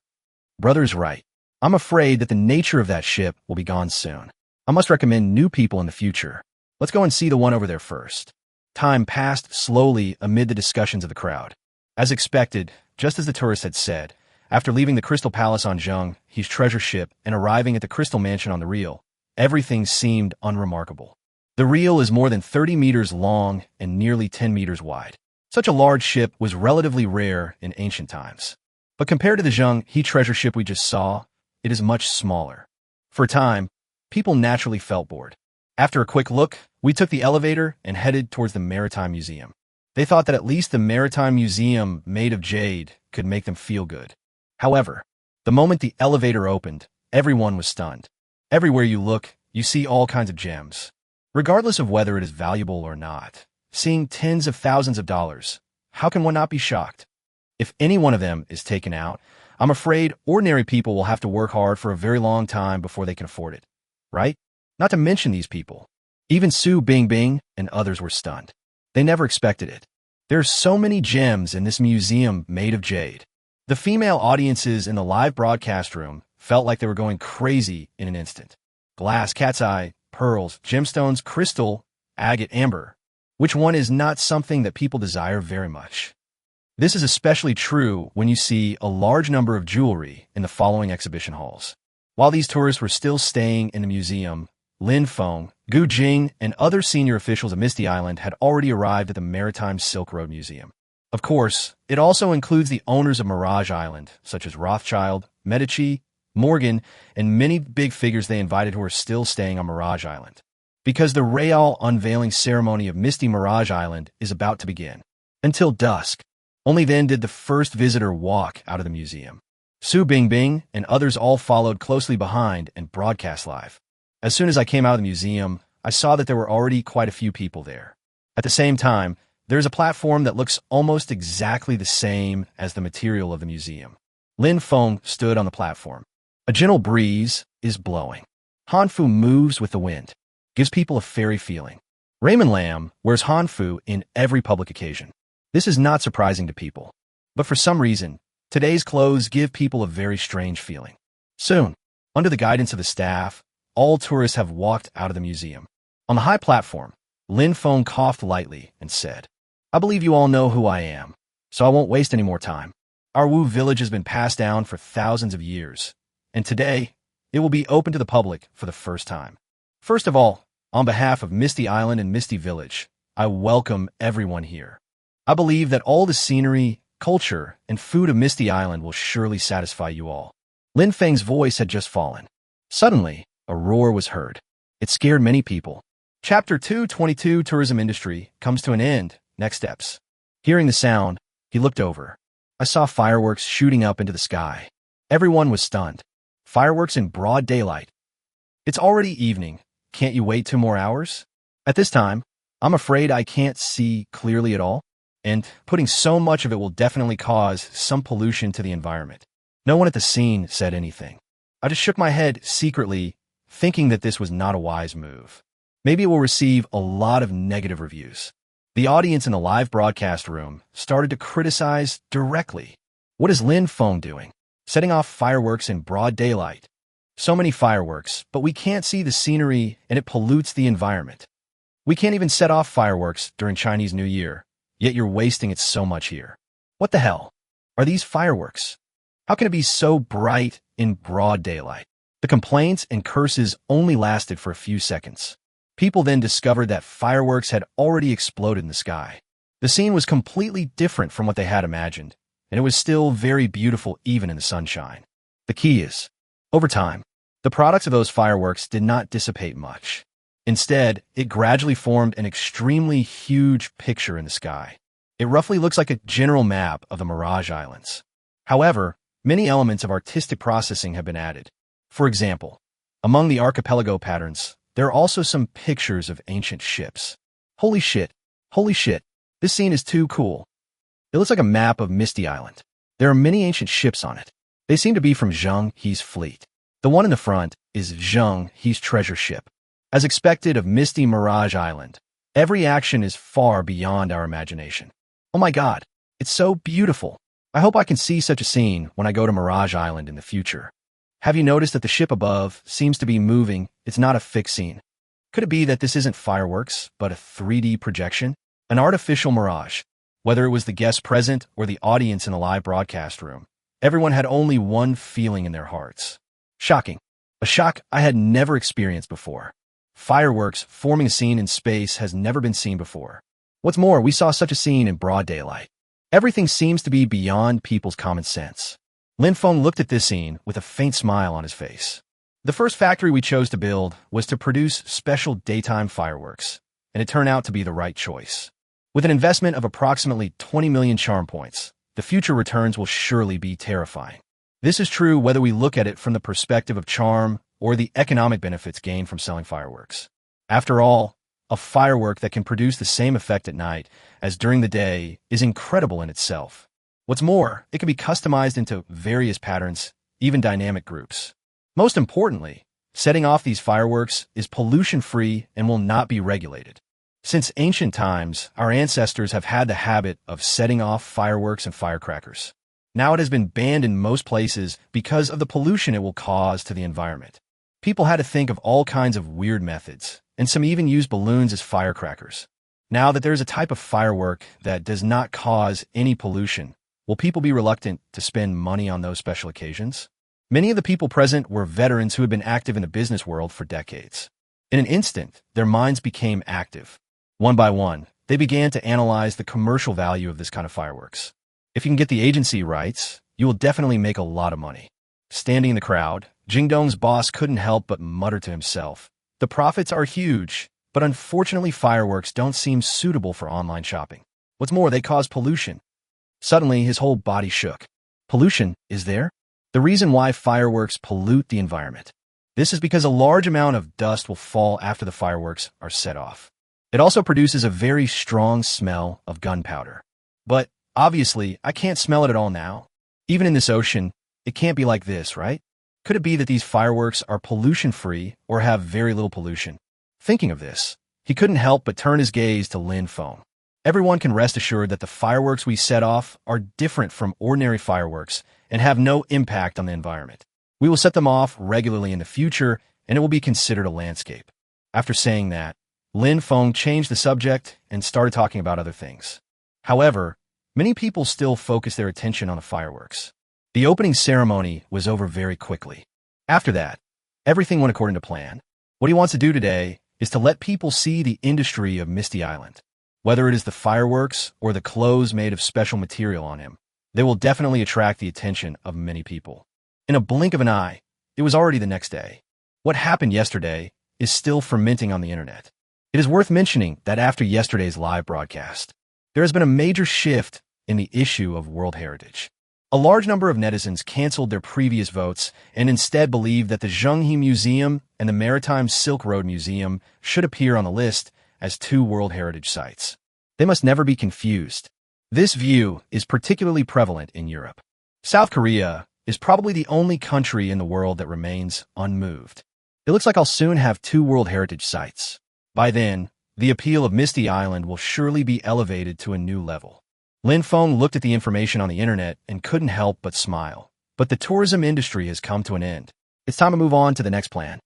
Brother's right. I'm afraid that the nature of that ship will be gone soon. I must recommend new people in the future. Let's go and see the one over there first. Time passed slowly amid the discussions of the crowd. As expected, just as the tourist had said, after leaving the Crystal Palace on Zhenghe's treasure ship and arriving at the Crystal Mansion on the reel, everything seemed unremarkable. The reel is more than 30 meters long and nearly 10 meters wide. Such a large ship was relatively rare in ancient times. But compared to the Zhenghe treasure ship we just saw, it is much smaller. For a time, people naturally felt bored. After a quick look, we took the elevator and headed towards the Maritime Museum. They thought that at least the Maritime Museum made of jade could make them feel good. However, the moment the elevator opened, everyone was stunned. Everywhere you look, you see all kinds of gems. Regardless of whether it is valuable or not, seeing tens of thousands of dollars, how can one not be shocked? If any one of them is taken out, I'm afraid ordinary people will have to work hard for a very long time before they can afford it. Right? Not to mention these people. Even Su Bingbing and others were stunned. They never expected it. There are so many gems in this museum made of jade. The female audiences in the live broadcast room felt like they were going crazy in an instant. Glass, cat's eye, pearls, gemstones, crystal, agate, amber. Which one is not something that people desire very much? This is especially true when you see a large number of jewelry in the following exhibition halls. While these tourists were still staying in the museum, Lin Feng, Gu Jing, and other senior officials of Misty Island had already arrived at the Maritime Silk Road Museum. Of course, it also includes the owners of Mirage Island, such as Rothschild, Medici, Morgan, and many big figures they invited who are still staying on Mirage Island. Because the Real unveiling ceremony of Misty Mirage Island is about to begin. Until dusk. Only then did the first visitor walk out of the museum. Su Bingbing and others all followed closely behind and broadcast live. As soon as I came out of the museum, I saw that there were already quite a few people there. At the same time, There's a platform that looks almost exactly the same as the material of the museum. Feng stood on the platform. A gentle breeze is blowing. Hanfu moves with the wind, gives people a fairy feeling. Raymond Lam wears Hanfu in every public occasion. This is not surprising to people. But for some reason, today's clothes give people a very strange feeling. Soon, under the guidance of the staff, all tourists have walked out of the museum. On the high platform, Feng coughed lightly and said, "I believe you all know who I am, so I won't waste any more time. Our Wu village has been passed down for thousands of years, and today, it will be open to the public for the first time. First of all, on behalf of Misty Island and Misty Village, I welcome everyone here. I believe that all the scenery, culture, and food of Misty Island will surely satisfy you all." Feng's voice had just fallen. Suddenly, a roar was heard. It scared many people. Chapter 222 Tourism Industry comes to an end. Next steps. Hearing the sound, he looked over. I saw fireworks shooting up into the sky. Everyone was stunned. Fireworks in broad daylight. It's already evening. Can't you wait 2 more hours? At this time, I'm afraid I can't see clearly at all, and putting so much of it will definitely cause some pollution to the environment. No one at the scene said anything. I just shook my head secretly, thinking that this was not a wise move. Maybe it will receive a lot of negative reviews. The audience in the live broadcast room started to criticize directly. What is Feng doing? Setting off fireworks in broad daylight. So many fireworks, but we can't see the scenery and it pollutes the environment. We can't even set off fireworks during Chinese New Year, yet you're wasting it so much here. What the hell? Are these fireworks? How can it be so bright in broad daylight? The complaints and curses only lasted for a few seconds. People then discovered that fireworks had already exploded in the sky. The scene was completely different from what they had imagined, and it was still very beautiful even in the sunshine. The key is, over time, the products of those fireworks did not dissipate much. Instead, it gradually formed an extremely huge picture in the sky. It roughly looks like a general map of the Mirage Islands. However, many elements of artistic processing have been added. For example, among the archipelago patterns, there are also some pictures of ancient ships. Holy shit, this scene is too cool. It looks like a map of Misty Island. There are many ancient ships on it. They seem to be from Zheng He's fleet. The one in the front is Zheng He's treasure ship. As expected of Misty Mirage Island, every action is far beyond our imagination. Oh my god, it's so beautiful. I hope I can see such a scene when I go to Mirage Island in the future. Have you noticed that the ship above seems to be moving? It's not a fixed scene. Could it be that this isn't fireworks, but a 3D projection? An artificial mirage? Whether it was the guests present or the audience in the live broadcast room, everyone had only one feeling in their hearts. Shocking. A shock I had never experienced before. Fireworks forming a scene in space has never been seen before. What's more, we saw such a scene in broad daylight. Everything seems to be beyond people's common sense. Feng looked at this scene with a faint smile on his face. The first factory we chose to build was to produce special daytime fireworks, and it turned out to be the right choice. With an investment of approximately 20 million charm points, the future returns will surely be terrifying. This is true whether we look at it from the perspective of charm or the economic benefits gained from selling fireworks. After all, a firework that can produce the same effect at night as during the day is incredible in itself. What's more, it can be customized into various patterns, even dynamic groups. Most importantly, setting off these fireworks is pollution-free and will not be regulated. Since ancient times, our ancestors have had the habit of setting off fireworks and firecrackers. Now it has been banned in most places because of the pollution it will cause to the environment. People had to think of all kinds of weird methods, and some even use balloons as firecrackers. Now that there's a type of firework that does not cause any pollution, will people be reluctant to spend money on those special occasions? Many of the people present were veterans who had been active in the business world for decades. In an instant, their minds became active. One by one, they began to analyze the commercial value of this kind of fireworks. If you can get the agency rights, you will definitely make a lot of money. Standing in the crowd, Jingdong's boss couldn't help but mutter to himself, "The profits are huge, but unfortunately fireworks don't seem suitable for online shopping. What's more, they cause pollution." Suddenly, his whole body shook. Pollution, is there? The reason why fireworks pollute the environment. This is because a large amount of dust will fall after the fireworks are set off. It also produces a very strong smell of gunpowder. But obviously, I can't smell it at all now. Even in this ocean, it can't be like this, right? Could it be that these fireworks are pollution-free or have very little pollution? Thinking of this, he couldn't help but turn his gaze to Lin Feng. Everyone can rest assured that the fireworks we set off are different from ordinary fireworks and have no impact on the environment. We will set them off regularly in the future, and it will be considered a landscape. After saying that, Lin Feng changed the subject and started talking about other things. However, many people still focus their attention on the fireworks. The opening ceremony was over very quickly. After that, everything went according to plan. What he wants to do today is to let people see the industry of Misty Island. Whether it is the fireworks or the clothes made of special material on him, they will definitely attract the attention of many people. In a blink of an eye, it was already the next day. What happened yesterday is still fermenting on the internet. It is worth mentioning that after yesterday's live broadcast, there has been a major shift in the issue of World Heritage. A large number of netizens canceled their previous votes and instead believed that the Zhenghe Museum and the Maritime Silk Road Museum should appear on the list as two World Heritage sites. They must never be confused. This view is particularly prevalent in Europe. South Korea is probably the only country in the world that remains unmoved. It looks like I'll soon have two World Heritage sites. By then, the appeal of Misty Island will surely be elevated to a new level. Lin Feng looked at the information on the internet and couldn't help but smile. But the tourism industry has come to an end. It's time to move on to the next plan.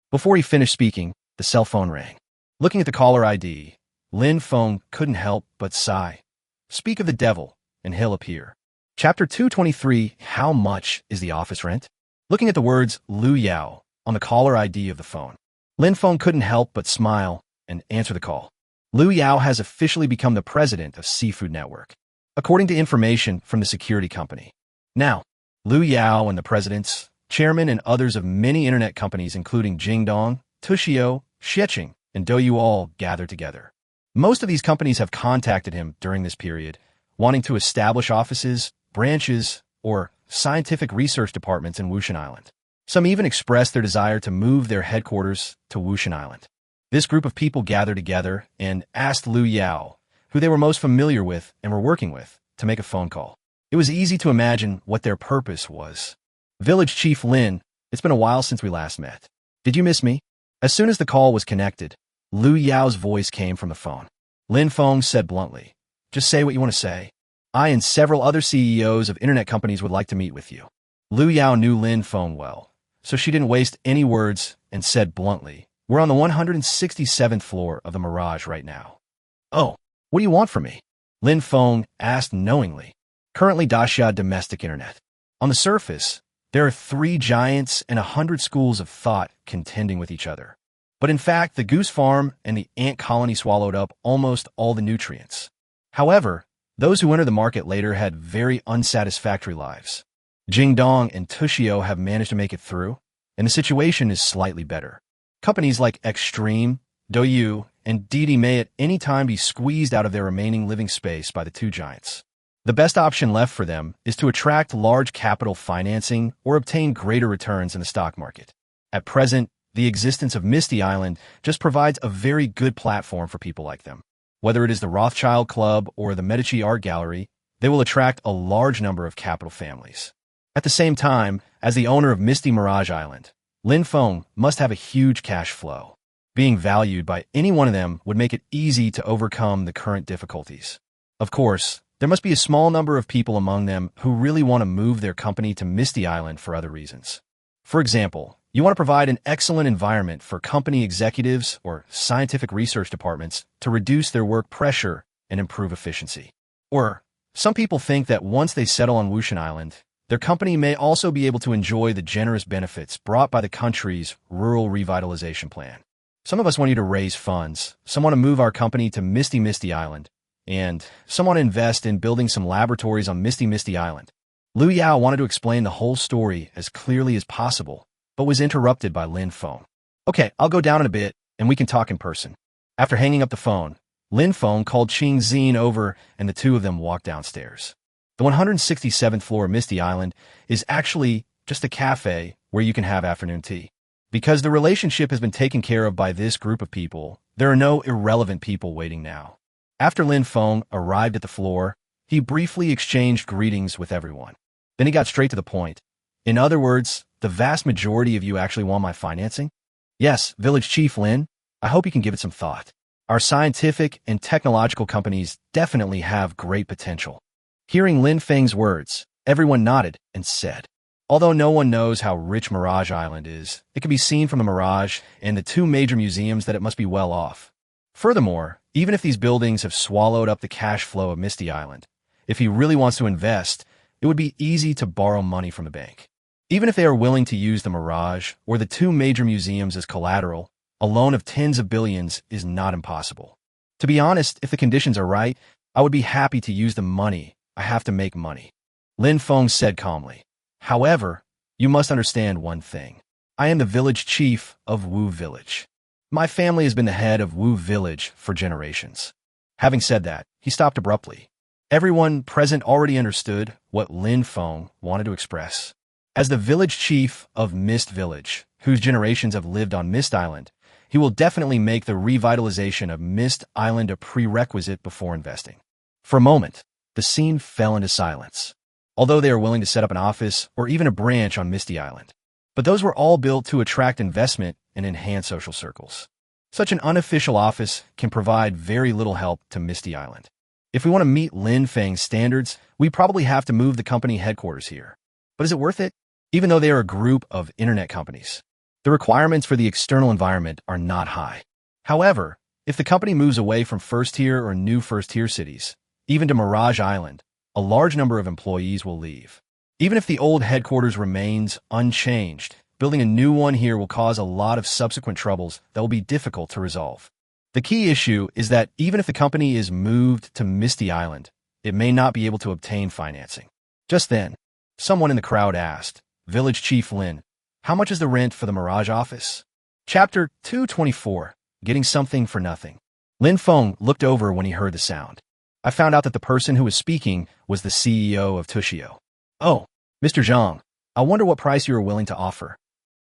Before he finished speaking, the cell phone rang. Looking at the caller ID, Lin Feng couldn't help but sigh. Speak of the devil, and he'll appear. Chapter 223, How much is the office rent? Looking at the words Lu Yao on the caller ID of the phone, Lin Feng couldn't help but smile and answer the call. Lu Yao has officially become the president of Seafood Network, according to information from the security company. Now, Lu Yao and the presidents, chairman and others of many internet companies including Jingdong, Tushio, Xiecheng, and Douyu all gathered together. Most of these companies have contacted him during this period, wanting to establish offices, branches, or scientific research departments in Wushan Island. Some even expressed their desire to move their headquarters to Wushan Island. This group of people gathered together and asked Lu Yao, who they were most familiar with and were working with, to make a phone call. It was easy to imagine what their purpose was. Village Chief Lin, it's been a while since we last met. Did you miss me? As soon as the call was connected, Lu Yao's voice came from the phone. Lin Feng said bluntly, just say what you want to say. I and several other CEOs of internet companies would like to meet with you. Lu Yao knew Lin Feng well, so she didn't waste any words and said bluntly, we're on the 167th floor of the Mirage right now. Oh, what do you want from me? Lin Feng asked knowingly. Currently Daxia domestic internet. On the surface, there are 3 giants and 100 schools of thought contending with each other. But in fact, the goose farm and the ant colony swallowed up almost all the nutrients. However, those who entered the market later had very unsatisfactory lives. Jingdong and Tushio have managed to make it through, and the situation is slightly better. Companies like Extreme, Douyu, and Didi may at any time be squeezed out of their remaining living space by the 2 giants. The best option left for them is to attract large capital financing or obtain greater returns in the stock market. At present, the existence of Misty Island just provides a very good platform for people like them. Whether it is the Rothschild Club or the Medici Art Gallery, they will attract a large number of capital families. At the same time, as the owner of Misty Mirage Island, Lin Feng must have a huge cash flow. Being valued by any one of them would make it easy to overcome the current difficulties. Of course, there must be a small number of people among them who really want to move their company to Misty Island for other reasons. For example, you want to provide an excellent environment for company executives or scientific research departments to reduce their work pressure and improve efficiency. Or, some people think that once they settle on Wushan Island, their company may also be able to enjoy the generous benefits brought by the country's rural revitalization plan. Some of us want you to raise funds, some want to move our company to Misty Island, and some want to invest in building some laboratories on Misty Island. Lu Yao wanted to explain the whole story as clearly as possible, but was interrupted by Lin Feng. Okay, I'll go down in a bit, and we can talk in person. After hanging up the phone, Lin Feng called Qing Xin over, and the 2 of them walked downstairs. The 167th floor of Misty Island is actually just a cafe where you can have afternoon tea. Because the relationship has been taken care of by this group of people, there are no irrelevant people waiting now. After Lin Feng arrived at the floor, he briefly exchanged greetings with everyone. Then he got straight to the point. In other words, the vast majority of you actually want my financing? Yes, Village Chief Lin. I hope you can give it some thought. Our scientific and technological companies definitely have great potential. Hearing Lin Feng's words, everyone nodded and said, although no one knows how rich Mirage Island is, it can be seen from the Mirage and the two major museums that it must be well off. Furthermore, even if these buildings have swallowed up the cash flow of Misty Island, if he really wants to invest, it would be easy to borrow money from the bank. Even if they are willing to use the Mirage or the two major museums as collateral, a loan of tens of billions is not impossible. To be honest, if the conditions are right, I would be happy to use the money. I have to make money. Lin Feng said calmly. However, you must understand one thing. I am the village chief of Wu Village. My family has been the head of Wu Village for generations. Having said that, he stopped abruptly. Everyone present already understood what Lin Feng wanted to express. As the village chief of Mist Village, whose generations have lived on Mist Island, he will definitely make the revitalization of Mist Island a prerequisite before investing. For a moment, the scene fell into silence, although they are willing to set up an office or even a branch on Misty Island. But those were all built to attract investment and enhance social circles. Such an unofficial office can provide very little help to Misty Island. If we want to meet Lin Feng's standards, we probably have to move the company headquarters here. But is it worth it? Even though they are a group of internet companies, the requirements for the external environment are not high. However, if the company moves away from first-tier or new first-tier cities, even to Mirage Island, a large number of employees will leave. Even if the old headquarters remains unchanged, building a new one here will cause a lot of subsequent troubles that will be difficult to resolve. The key issue is that even if the company is moved to Misty Island, it may not be able to obtain financing. Just then, someone in the crowd asked, Village Chief Lin, how much is the rent for the Mirage office? Chapter 224, Getting Something for Nothing. Lin Feng looked over when he heard the sound. I found out that the person who was speaking was the CEO of Tushio. Oh, Mr. Zhang, I wonder what price you are willing to offer.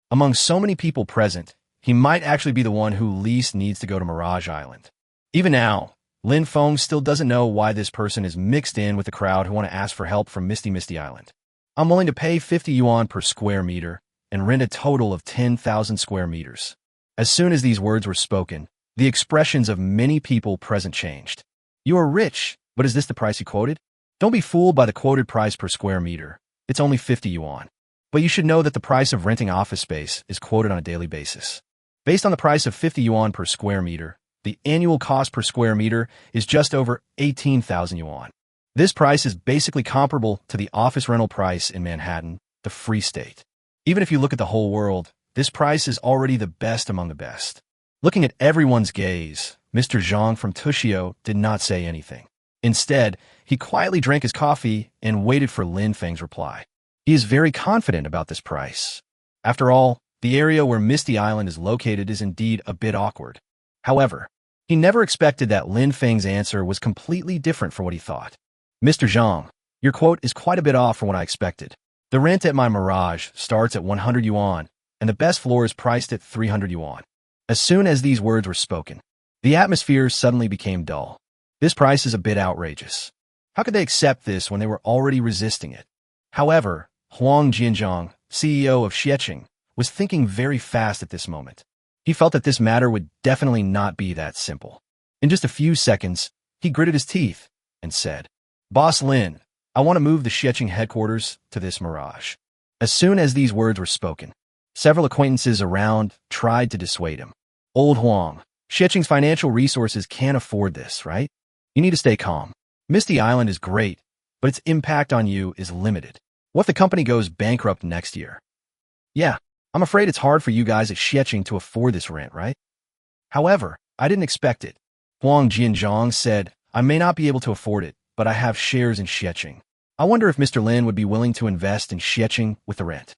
Among so many people present, he might actually be the one who least needs to go to Mirage Island. Even now, Lin Feng still doesn't know why this person is mixed in with the crowd who want to ask for help from Misty Island. I'm willing to pay 50 yuan per square meter and rent a total of 10,000 square meters. As soon as these words were spoken, the expressions of many people present changed. You are rich, but is this the price you quoted? Don't be fooled by the quoted price per square meter. It's only 50 yuan. But you should know that the price of renting office space is quoted on a daily basis. Based on the price of 50 yuan per square meter, the annual cost per square meter is just over 18,000 yuan. This price is basically comparable to the office rental price in Manhattan, the Free State. Even if you look at the whole world, this price is already the best among the best. Looking at everyone's gaze, Mr. Zhang from Tushio did not say anything. Instead, he quietly drank his coffee and waited for Lin Feng's reply. He is very confident about this price. After all, the area where Misty Island is located is indeed a bit awkward. However, he never expected that Lin Feng's answer was completely different from what he thought. Mr. Zhang, your quote is quite a bit off from what I expected. The rent at my Mirage starts at 100 yuan, and the best floor is priced at 300 yuan. As soon as these words were spoken, the atmosphere suddenly became dull. This price is a bit outrageous. How could they accept this when they were already resisting it? However, Huang Jianzhang, CEO of Xiecheng, was thinking very fast at this moment. He felt that this matter would definitely not be that simple. In just a few seconds, he gritted his teeth and said, Boss Lin, I want to move the Xiecheng headquarters to this Mirage. As soon as these words were spoken, several acquaintances around tried to dissuade him. Old Huang, Xiecheng's financial resources can't afford this, right? You need to stay calm. Misty Island is great, but its impact on you is limited. What if the company goes bankrupt next year? Yeah, I'm afraid it's hard for you guys at Xiecheng to afford this rent, right? However, I didn't expect it. Huang Jianzhang said, I may not be able to afford it, but I have shares in Xiecheng. I wonder if Mr. Lin would be willing to invest in Xiecheng with the rent.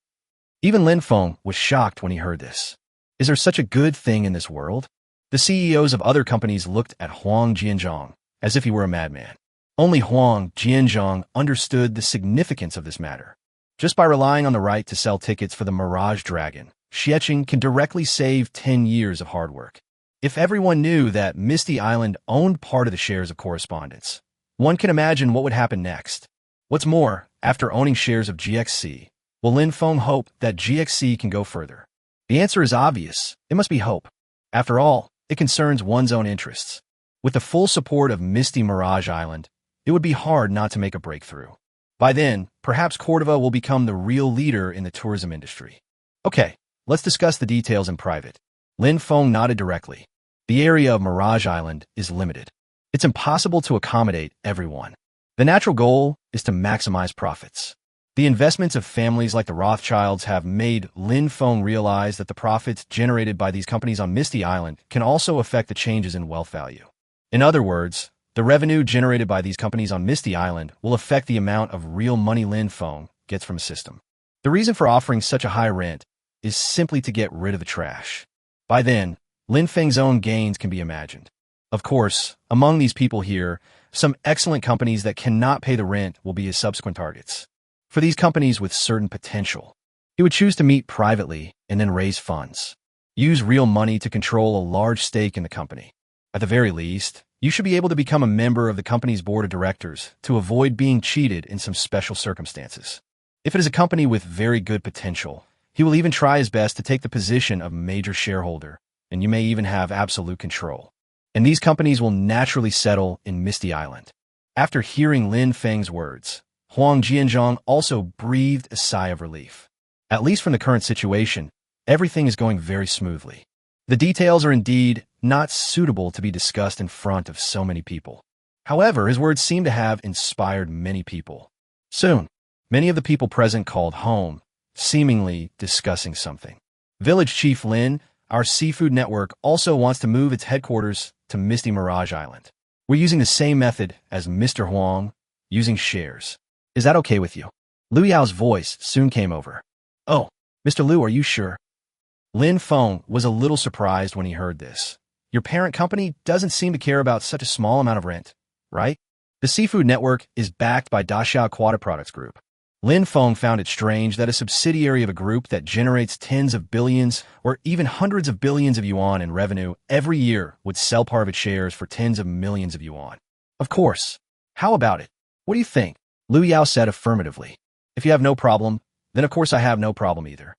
Even Lin Feng was shocked when he heard this. Is there such a good thing in this world? The CEOs of other companies looked at Huang Jianzhang as if he were a madman. Only Huang Jianzhang understood the significance of this matter. Just by relying on the right to sell tickets for the Mirage Dragon, Xiecheng can directly save 10 years of hard work. If everyone knew that Misty Island owned part of the shares of correspondence, one can imagine what would happen next. What's more, after owning shares of GXC, will Lin Feng hope that GXC can go further? The answer is obvious. It must be hope. After all, it concerns one's own interests. With the full support of Misty Mirage Island, it would be hard not to make a breakthrough. By then, perhaps Cordova will become the real leader in the tourism industry. Okay, let's discuss the details in private. Lin Feng nodded directly. The area of Mirage Island is limited. It's impossible to accommodate everyone. The natural goal is to maximize profits. The investments of families like the Rothschilds have made Lin Feng realize that the profits generated by these companies on Misty Island can also affect the changes in wealth value. In other words, the revenue generated by these companies on Misty Island will affect the amount of real money Lin Feng gets from a system. The reason for offering such a high rent is simply to get rid of the trash. By then, Lin Feng's own gains can be imagined. Of course, among these people here, some excellent companies that cannot pay the rent will be his subsequent targets. For these companies with certain potential, he would choose to meet privately and then raise funds. Use real money to control a large stake in the company. At the very least, you should be able to become a member of the company's board of directors to avoid being cheated in some special circumstances. If it is a company with very good potential, he will even try his best to take the position of major shareholder, and you may even have absolute control. And these companies will naturally settle in Misty Island. After hearing Lin Feng's words, Huang Jianzhong also breathed a sigh of relief. At least from the current situation, everything is going very smoothly. The details are indeed not suitable to be discussed in front of so many people. However, his words seem to have inspired many people. Soon, many of the people present called home, seemingly discussing something. Village Chief Lin, our seafood network, also wants to move its headquarters to Misty Mirage Island. We're using the same method as Mr. Huang, using shares. Is that okay with you? Liu Yao's voice soon came over. Oh, Mr. Liu, are you sure? Lin Feng was a little surprised when he heard this. Your parent company doesn't seem to care about such a small amount of rent, right? The seafood network is backed by Daxiao Aquatic Products Group. Lin Feng found it strange that a subsidiary of a group that generates tens of billions or even hundreds of billions of yuan in revenue every year would sell part of its shares for tens of millions of yuan. Of course. How about it? What do you think? Liu Yao said affirmatively. If you have no problem, then of course I have no problem either.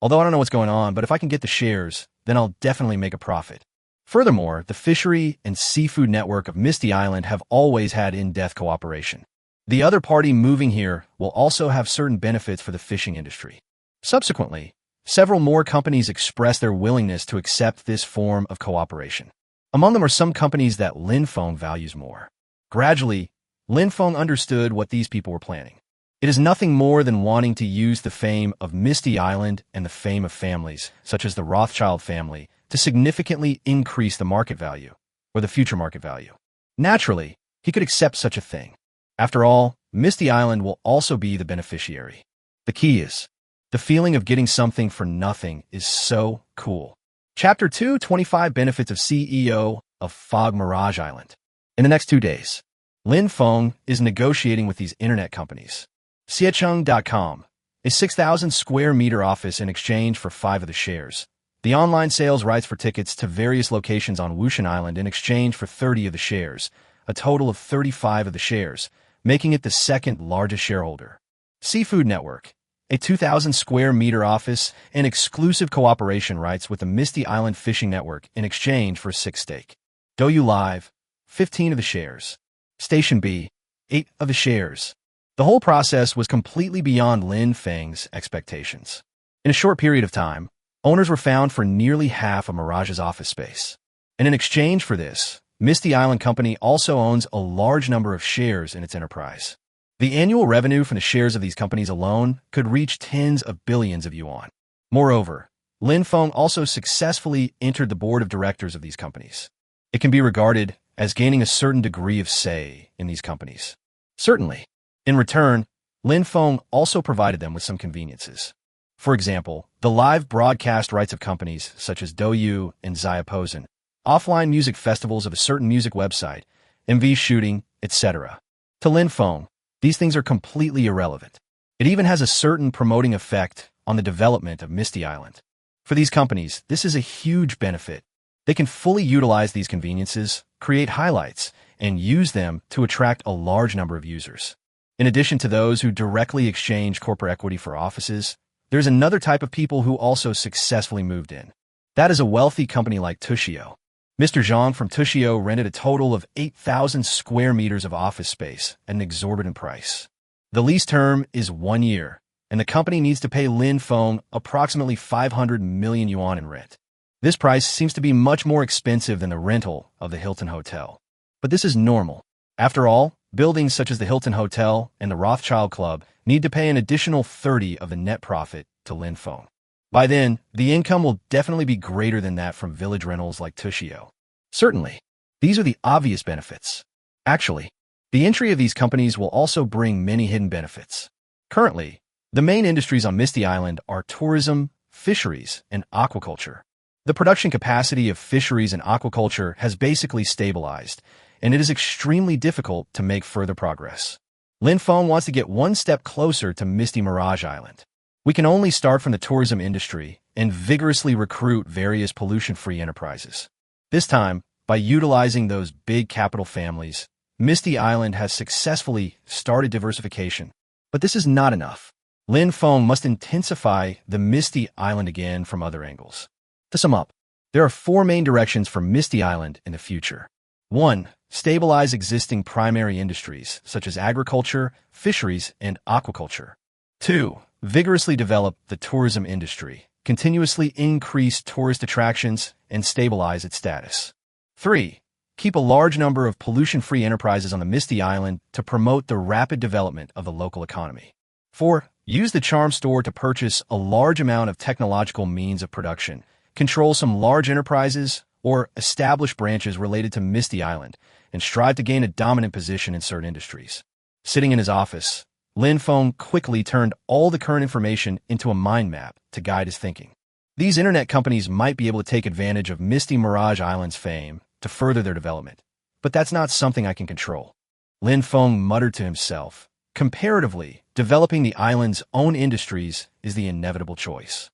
Although I don't know what's going on, but if I can get the shares, then I'll definitely make a profit. Furthermore, the fishery and seafood network of Misty Island have always had in-depth cooperation. The other party moving here will also have certain benefits for the fishing industry. Subsequently, several more companies expressed their willingness to accept this form of cooperation. Among them are some companies that Lin Feng values more. Gradually, Lin Feng understood what these people were planning. It is nothing more than wanting to use the fame of Misty Island and the fame of families, such as the Rothschild family, to significantly increase the market value, or the future market value. Naturally, he could accept such a thing. After all, Misty Island will also be the beneficiary. The key is, the feeling of getting something for nothing is so cool. Chapter 2, 25 Benefits of CEO of Fog Mirage Island. In the next 2 days, Lin Feng is negotiating with these internet companies. Xiecheng.com, a 6,000 square meter office in exchange for 5 of the shares. The online sales rights for tickets to various locations on Wushan Island in exchange for 30 of the shares, a total of 35 of the shares, making it the second largest shareholder. Seafood Network, a 2,000 square meter office and exclusive cooperation rights with the Misty Island Fishing Network in exchange for 6 stake. Douyu Live, 15 of the shares. Station B, 8 of the shares. The whole process was completely beyond Lin Feng's expectations. In a short period of time, owners were found for nearly half of Mirage's office space. And in exchange for this, Misty Island Company also owns a large number of shares in its enterprise. The annual revenue from the shares of these companies alone could reach tens of billions of yuan. Moreover, Lin Feng also successfully entered the board of directors of these companies. It can be regarded as gaining a certain degree of say in these companies. Certainly. In return, Lin Feng also provided them with some conveniences. For example, the live broadcast rights of companies such as Douyu and Xiaopozen, offline music festivals of a certain music website, MV shooting, etc. To Lin Feng, these things are completely irrelevant. It even has a certain promoting effect on the development of Misty Island. For these companies, this is a huge benefit. They can fully utilize these conveniences, create highlights, and use them to attract a large number of users. In addition to those who directly exchange corporate equity for offices, there's another type of people who also successfully moved in. That is a wealthy company like Tushio. Mr. Zhang from Tushio rented a total of 8,000 square meters of office space at an exorbitant price. The lease term is 1 year, and the company needs to pay Lin Feng approximately 500 million yuan in rent. This price seems to be much more expensive than the rental of the Hilton Hotel. But this is normal. After all, buildings such as the Hilton Hotel and the Rothschild Club need to pay an additional 30% of the net profit to Lin Feng. By then, the income will definitely be greater than that from village rentals like Tushio. Certainly, these are the obvious benefits. Actually, the entry of these companies will also bring many hidden benefits. Currently, the main industries on Misty Island are tourism, fisheries, and aquaculture. The production capacity of fisheries and aquaculture has basically stabilized, and it is extremely difficult to make further progress. Lin Feng wants to get one step closer to Misty Mirage Island. We can only start from the tourism industry and vigorously recruit various pollution-free enterprises. This time, by utilizing those big capital families, Misty Island has successfully started diversification. But this is not enough. Lin Feng must intensify the Misty Island again from other angles. To sum up, there are 4 main directions for Misty Island in the future. 1. Stabilize existing primary industries, such as agriculture, fisheries, and aquaculture. 2. Vigorously develop the tourism industry, continuously increase tourist attractions, and stabilize its status. 3. Keep a large number of pollution-free enterprises on the Misty Island to promote the rapid development of the local economy. 4. Use the charm store to purchase a large amount of technological means of production, control some large enterprises, or establish branches related to Misty Island, and strive to gain a dominant position in certain industries. Sitting in his office, Lin Feng quickly turned all the current information into a mind map to guide his thinking. These internet companies might be able to take advantage of Misty Mirage Island's fame to further their development, but that's not something I can control. Lin Feng muttered to himself. Comparatively, developing the island's own industries is the inevitable choice.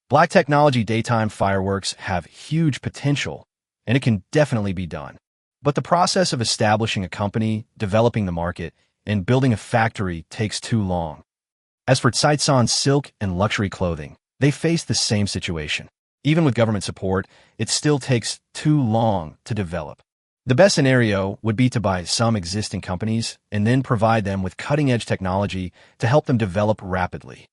Black technology daytime fireworks have huge potential, and it can definitely be done. But the process of establishing a company, developing the market, and building a factory takes too long. As for Tsaitsan's silk and luxury clothing, they face the same situation. Even with government support, it still takes too long to develop. The best scenario would be to buy some existing companies and then provide them with cutting-edge technology to help them develop rapidly.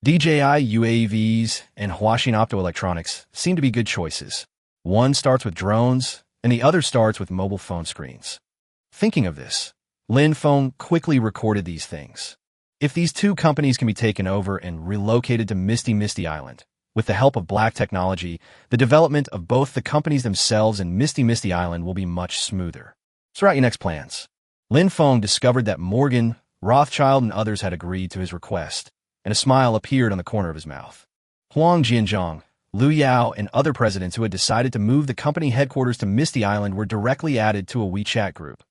DJI UAVs and Huaxin Optoelectronics seem to be good choices. One starts with drones, and the other starts with mobile phone screens. Thinking of this, Lin Feng quickly recorded these things. If these 2 companies can be taken over and relocated to Misty Island, with the help of black technology, the development of both the companies themselves and Misty Island will be much smoother. So write your next plans. Lin Feng discovered that Morgan, Rothschild, and others had agreed to his request, and a smile appeared on the corner of his mouth. Huang Jianzhong, Liu Yao, and other presidents who had decided to move the company headquarters to Misty Island were directly added to a WeChat group.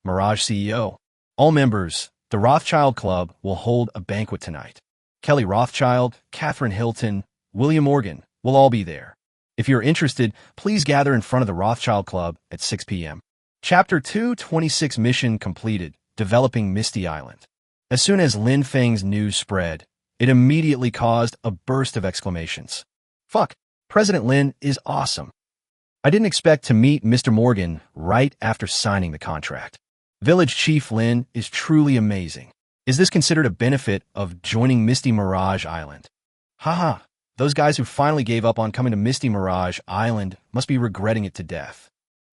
Mirage CEO. All members, the Rothschild Club will hold a banquet tonight. Kelly Rothschild, Catherine Hilton, William Morgan will all be there. If you're interested, please gather in front of the Rothschild Club at 6 p.m. Chapter 226 Mission completed, developing Misty Island. As soon as Lin Feng's news spread, it immediately caused a burst of exclamations. Fuck, President Lin is awesome. I didn't expect to meet Mr. Morgan right after signing the contract. Village Chief Lin is truly amazing. Is this considered a benefit of joining Misty Mirage Island? Haha, those guys who finally gave up on coming to Misty Mirage Island must be regretting it to death.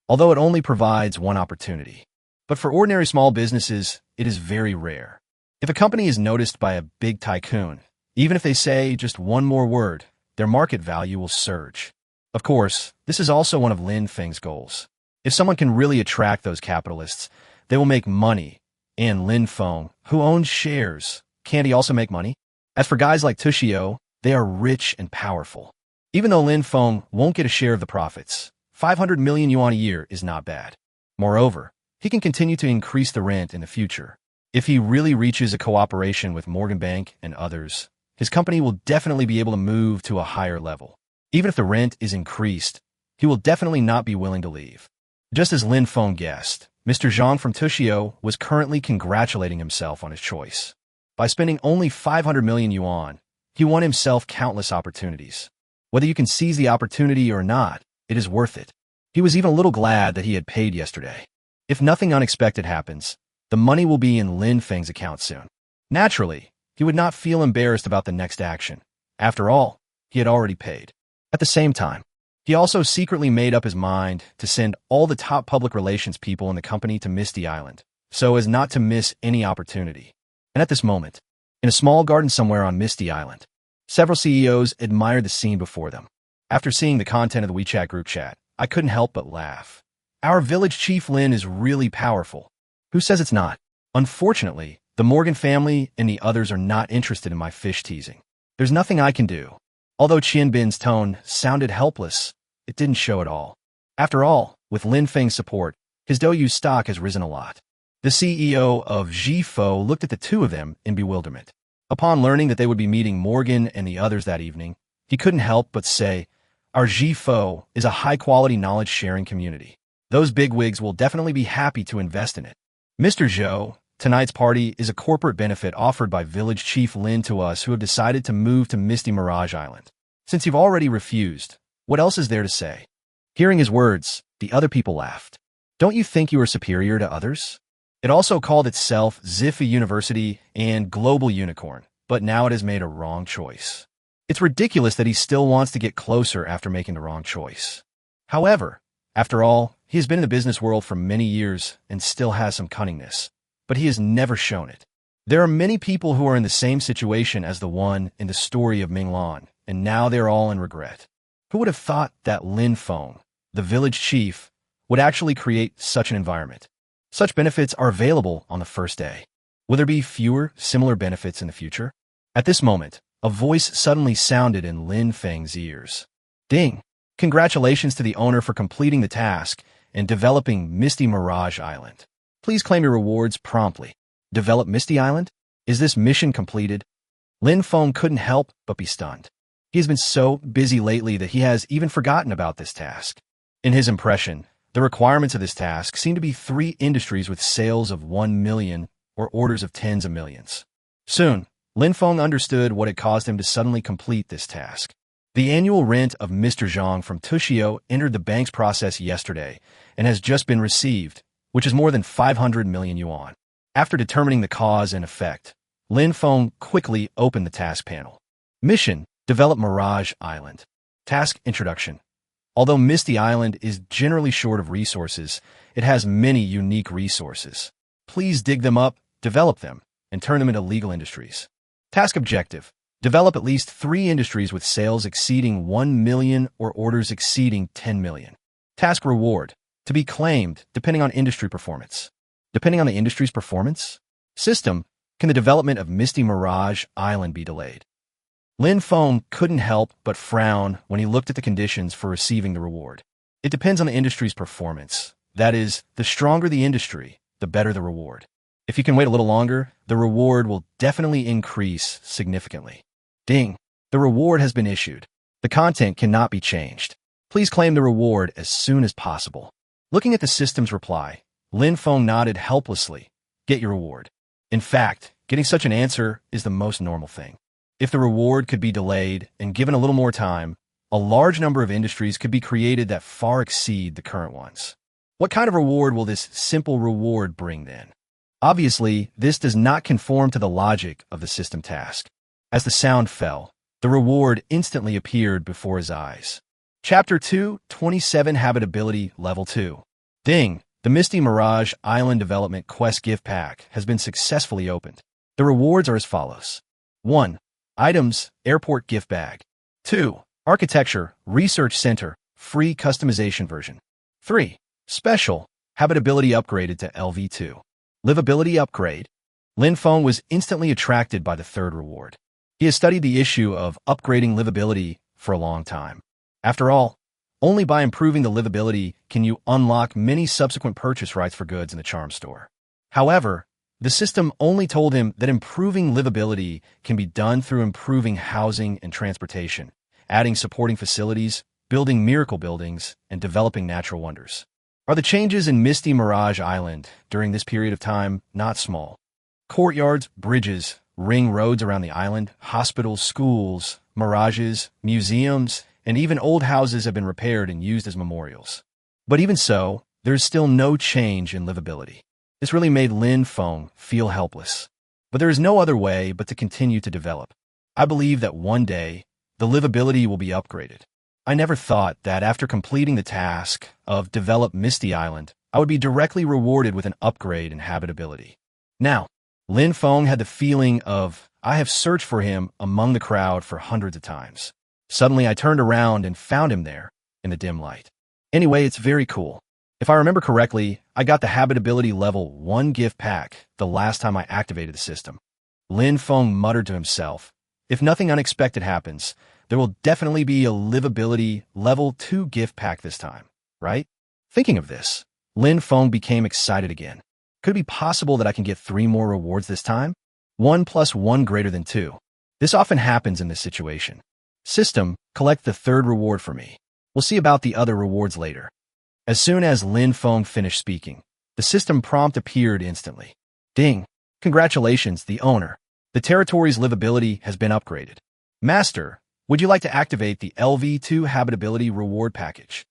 Although it only provides one opportunity. But for ordinary small businesses, it is very rare. If a company is noticed by a big tycoon, even if they say just one more word, their market value will surge. Of course, this is also one of Lin Feng's goals. If someone can really attract those capitalists, they will make money. And Lin Feng, who owns shares, can't he also make money? As for guys like Tushio, they are rich and powerful. Even though Lin Feng won't get a share of the profits, 500 million yuan a year is not bad. Moreover, he can continue to increase the rent in the future. If he really reaches a cooperation with Morgan Bank and others, his company will definitely be able to move to a higher level. Even if the rent is increased, he will definitely not be willing to leave. Just as Lin Feng guessed, Mr. Zhang from Tushio was currently congratulating himself on his choice. By spending only 500 million yuan, he won himself countless opportunities. Whether you can seize the opportunity or not, it is worth it. He was even a little glad that he had paid yesterday. If nothing unexpected happens, the money will be in Lin Feng's account soon. Naturally, he would not feel embarrassed about the next action. After all, he had already paid. At the same time, he also secretly made up his mind to send all the top public relations people in the company to Misty Island, so as not to miss any opportunity. And at this moment, in a small garden somewhere on Misty Island, several CEOs admired the scene before them. After seeing the content of the WeChat group chat, I couldn't help but laugh. Our village chief Lin is really powerful. Who says it's not? Unfortunately, the Morgan family and the others are not interested in my fish teasing. There's nothing I can do. Although Qian Bin's tone sounded helpless, it didn't show at all. After all, with Lin Feng's support, his Douyu stock has risen a lot. The CEO of Zhifo looked at the two of them in bewilderment. Upon learning that they would be meeting Morgan and the others that evening, he couldn't help but say, "Our Zhifo is a high-quality knowledge-sharing community. Those bigwigs will definitely be happy to invest in it. Mr. Zhou, tonight's party is a corporate benefit offered by Village Chief Lin to us who have decided to move to Misty Mirage Island. Since you've already refused, what else is there to say?" Hearing his words, the other people laughed. Don't you think you are superior to others? It also called itself Ziffa University and Global Unicorn, but now it has made a wrong choice. It's ridiculous that he still wants to get closer after making the wrong choice. However, after all, he has been in the business world for many years and still has some cunningness, but he has never shown it. There are many people who are in the same situation as the one in the story of Minglan, and now they're all in regret. Who would have thought that Lin Feng, the village chief, would actually create such an environment? Such benefits are available on the first day. Will there be fewer similar benefits in the future? At this moment, a voice suddenly sounded in Lin Feng's ears. Ding! Congratulations to the owner for completing the task and developing Misty Mirage Island. Please claim your rewards promptly. Develop Misty Island? Is this mission completed? Lin Feng couldn't help but be stunned. He has been so busy lately that he has even forgotten about this task. In his impression, the requirements of this task seem to be 3 industries with sales of 1 million or orders of tens of millions. Soon, Lin Feng understood what had caused him to suddenly complete this task. The annual rent of Mr. Zhang from Tushio entered the bank's process yesterday and has just been received, which is more than 500 million yuan. After determining the cause and effect, Lin Feng quickly opened the task panel. Mission: Develop Mirage Island. Task Introduction. Although Misty Island is generally short of resources, it has many unique resources. Please dig them up, develop them, and turn them into legal industries. Task Objective: Develop at least 3 industries with sales exceeding 1 million or orders exceeding 10 million. Task Reward: To be claimed depending on industry performance. Depending on the industry's performance? System: Can the development of Misty Mirage Island be delayed? Lin Feng couldn't help but frown when he looked at the conditions for receiving the reward. It depends on the industry's performance. That is, the stronger the industry, the better the reward. If you can wait a little longer, the reward will definitely increase significantly. Ding! The reward has been issued. The content cannot be changed. Please claim the reward as soon as possible. Looking at the system's reply, Lin Feng nodded helplessly. Get your reward. In fact, getting such an answer is the most normal thing. If the reward could be delayed and given a little more time, a large number of industries could be created that far exceed the current ones. What kind of reward will this simple reward bring then? Obviously, this does not conform to the logic of the system task. As the sound fell, the reward instantly appeared before his eyes. Chapter 2, 27 Habitability Level 2. Ding! The Misty Mirage Island Development Quest Gift Pack has been successfully opened. The rewards are as follows. 1. Items, Airport Gift Bag. 2. Architecture, Research Center, Free Customization Version. 3. Special, Habitability Upgraded to LV2. Livability Upgrade. Lin Feng was instantly attracted by the third reward. He has studied the issue of upgrading livability for a long time. After all, only by improving the livability can you unlock many subsequent purchase rights for goods in the charm store. However, the system only told him that improving livability can be done through improving housing and transportation, adding supporting facilities, building miracle buildings, and developing natural wonders. Are the changes in Misty Mirage Island during this period of time not small? Courtyards, bridges, ring roads around the island, hospitals, schools, mirages, museums, and even old houses have been repaired and used as memorials. But even so, there's still no change in livability. This really made Lin Feng feel helpless. But there is no other way but to continue to develop. I believe that one day, the livability will be upgraded. I never thought that after completing the task of develop Misty Island, I would be directly rewarded with an upgrade in habitability. Now, Lin Feng had the feeling of, I have searched for him among the crowd for hundreds of times. Suddenly I turned around and found him there, in the dim light. Anyway, it's very cool. If I remember correctly, I got the habitability level 1 gift pack the last time I activated the system. Lin Feng muttered to himself, if nothing unexpected happens, there will definitely be a livability level 2 gift pack this time, right? Thinking of this, Lin Feng became excited again. Could it be possible that I can get 3 more rewards this time? 1 plus 1 greater than 2. This often happens in this situation. System, collect the 3rd reward for me. We'll see about the other rewards later. As soon as Lin Feng finished speaking, the system prompt appeared instantly. Ding! Congratulations, the owner. The territory's livability has been upgraded. Master, would you like to activate the LV2 habitability reward package?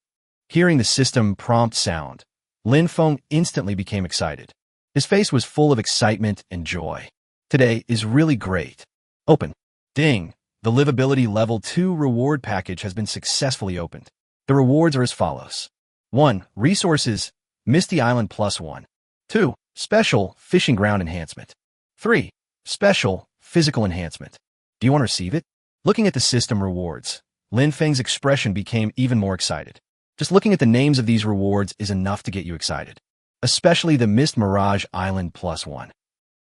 Hearing the system prompt sound, Lin Feng instantly became excited. His face was full of excitement and joy. Today is really great. Open. Ding! The livability level 2 reward package has been successfully opened. The rewards are as follows. 1. Resources, Misty Island +1. 2. Special fishing ground enhancement. 3. Special physical enhancement. Do you want to receive it? Looking at the system rewards, Lin Feng's expression became even more excited. Just looking at the names of these rewards is enough to get you excited. Especially the Mist Mirage Island +1.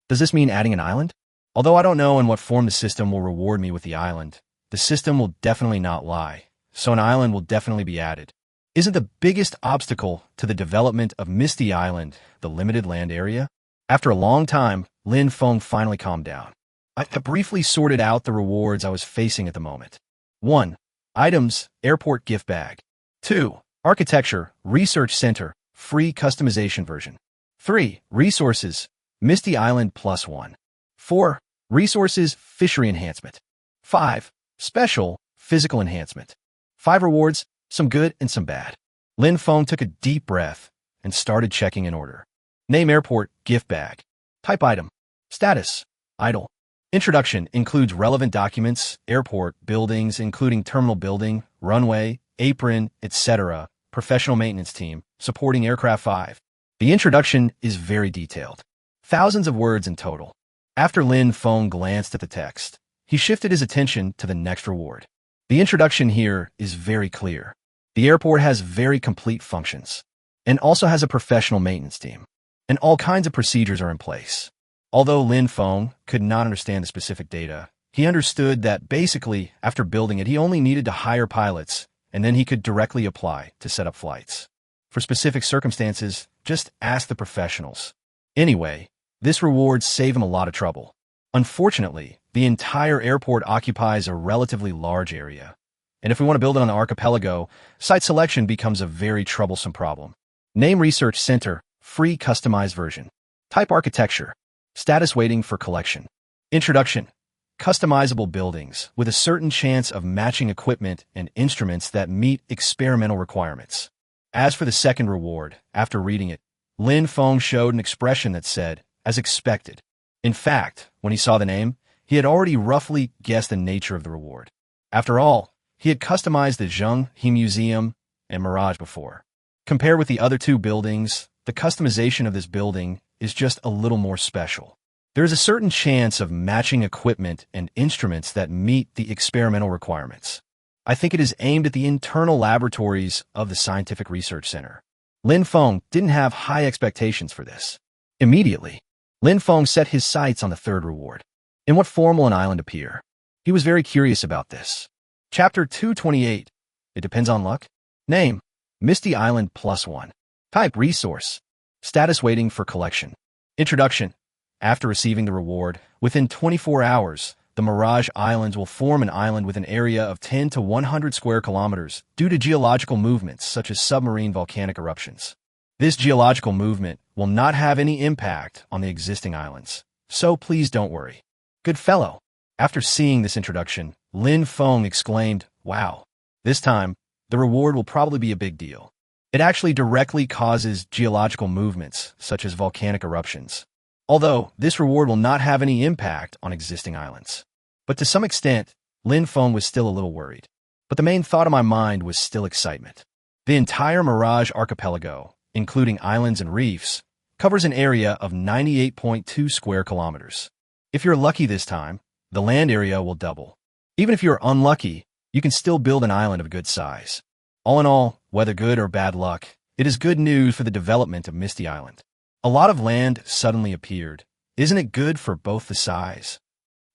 Does this mean adding an island? Although I don't know in what form the system will reward me with the island, the system will definitely not lie, so an island will definitely be added. Isn't the biggest obstacle to the development of Misty Island the limited land area? After a long time, Lin Feng finally calmed down. I briefly sorted out the rewards I was facing at the moment. 1. Items, airport gift bag. 2. Architecture, research center, free customization version. 3. Resources, Misty Island +1. 4. Resources, fishery enhancement. 5. Special, physical enhancement. 5 rewards, some good and some bad. Lin Feng took a deep breath and started checking in order. Name airport, gift bag. Type item. Status, idle. Introduction includes relevant documents, airport, buildings, including terminal building, runway, apron, etc., professional maintenance team, supporting aircraft 5. The introduction is very detailed. Thousands of words in total. After Lin Feng glanced at the text, he shifted his attention to the next reward. The introduction here is very clear. The airport has very complete functions, and also has a professional maintenance team, and all kinds of procedures are in place. Although Lin Feng could not understand the specific data, he understood that basically, after building it, he only needed to hire pilots, and then he could directly apply to set up flights. For specific circumstances, just ask the professionals. Anyway, this reward saved him a lot of trouble. Unfortunately, the entire airport occupies a relatively large area, and if we want to build it on the archipelago, site selection becomes a very troublesome problem. Name Research Center, free customized version. Type architecture. Status waiting for collection. Introduction. Customizable buildings with a certain chance of matching equipment and instruments that meet experimental requirements. As for the second reward, after reading it, Lin Feng showed an expression that said, as expected. In fact, when he saw the name, he had already roughly guessed the nature of the reward. After all, he had customized the Zheng He Museum and Mirage before. Compared with the other 2 buildings, the customization of this building is just a little more special. There is a certain chance of matching equipment and instruments that meet the experimental requirements. I think it is aimed at the internal laboratories of the Scientific Research Center. Lin Feng didn't have high expectations for this. Immediately, Lin Feng set his sights on the 3rd reward. In what form will an island appear? He was very curious about this. Chapter 228. It depends on luck. Name. Misty Island +1. Type resource. Status waiting for collection. Introduction. After receiving the reward, within 24 hours, The Mirage Islands will form an island with an area of 10 to 100 square kilometers due to geological movements such as submarine volcanic eruptions. This geological movement will not have any impact on the existing islands, so please don't worry. Good fellow. After seeing this introduction, Feng exclaimed, "Wow. This time, the reward will probably be a big deal." It actually directly causes geological movements, such as volcanic eruptions. Although, this reward will not have any impact on existing islands. But to some extent, Feng was still a little worried. But the main thought of my mind was still excitement. The entire Mirage archipelago, including islands and reefs, covers an area of 98.2 square kilometers. If you're lucky this time, the land area will double. Even if you're unlucky, you can still build an island of good size. All in all, whether good or bad luck, it is good news for the development of Misty Island. A lot of land suddenly appeared. Isn't it good for both the size?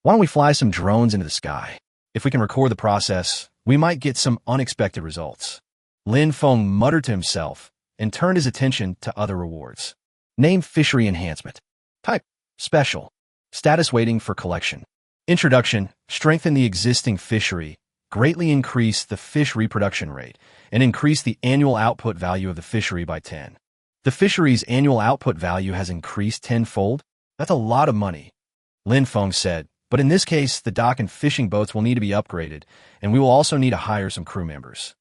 Why don't we fly some drones into the sky? If we can record the process, we might get some unexpected results. Feng muttered to himself and turned his attention to other rewards. Name fishery enhancement. Type special. Status waiting for collection. Introduction, strengthen the existing fishery, greatly increase the fish reproduction rate, and increase the annual output value of the fishery by 10. The fishery's annual output value has increased tenfold? That's a lot of money. Feng said, but in this case, the dock and fishing boats will need to be upgraded, and we will also need to hire some crew members.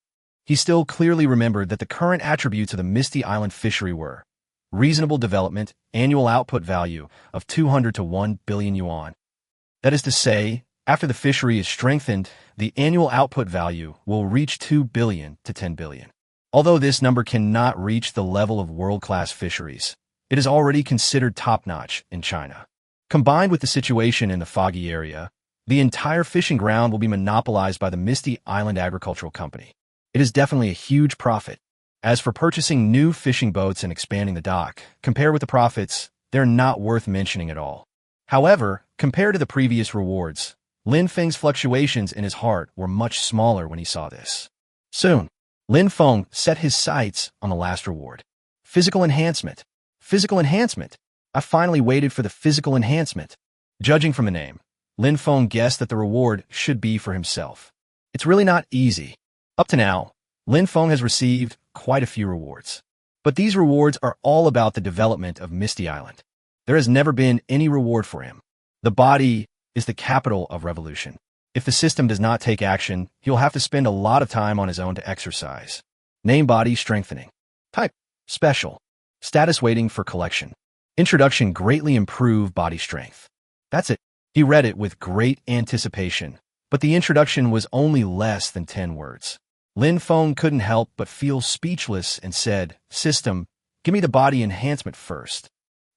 He still clearly remembered that the current attributes of the Misty Island fishery were reasonable development, annual output value of 200 to 1 billion yuan. That is to say, after the fishery is strengthened, the annual output value will reach 2 billion to 10 billion. Although this number cannot reach the level of world-class fisheries, it is already considered top-notch in China. Combined with the situation in the foggy area, the entire fishing ground will be monopolized by the Misty Island Agricultural Company. It is definitely a huge profit. As for purchasing new fishing boats and expanding the dock, compared with the profits, they're not worth mentioning at all. However, compared to the previous rewards, Feng's fluctuations in his heart were much smaller when he saw this. Soon, Feng set his sights on the last reward. Physical enhancement. Physical enhancement. I finally waited for the physical enhancement. Judging from the name, Feng guessed that the reward should be for himself. It's really not easy. Up to now, Feng has received quite a few rewards. But these rewards are all about the development of Misty Island. There has never been any reward for him. The body is the capital of revolution. If the system does not take action, he'll have to spend a lot of time on his own to exercise. Name body strengthening. Type special. Status waiting for collection. Introduction greatly improve body strength. That's it. He read it with great anticipation, but the introduction was only less than 10 words. Feng couldn't help but feel speechless and said, "System, give me the body enhancement first."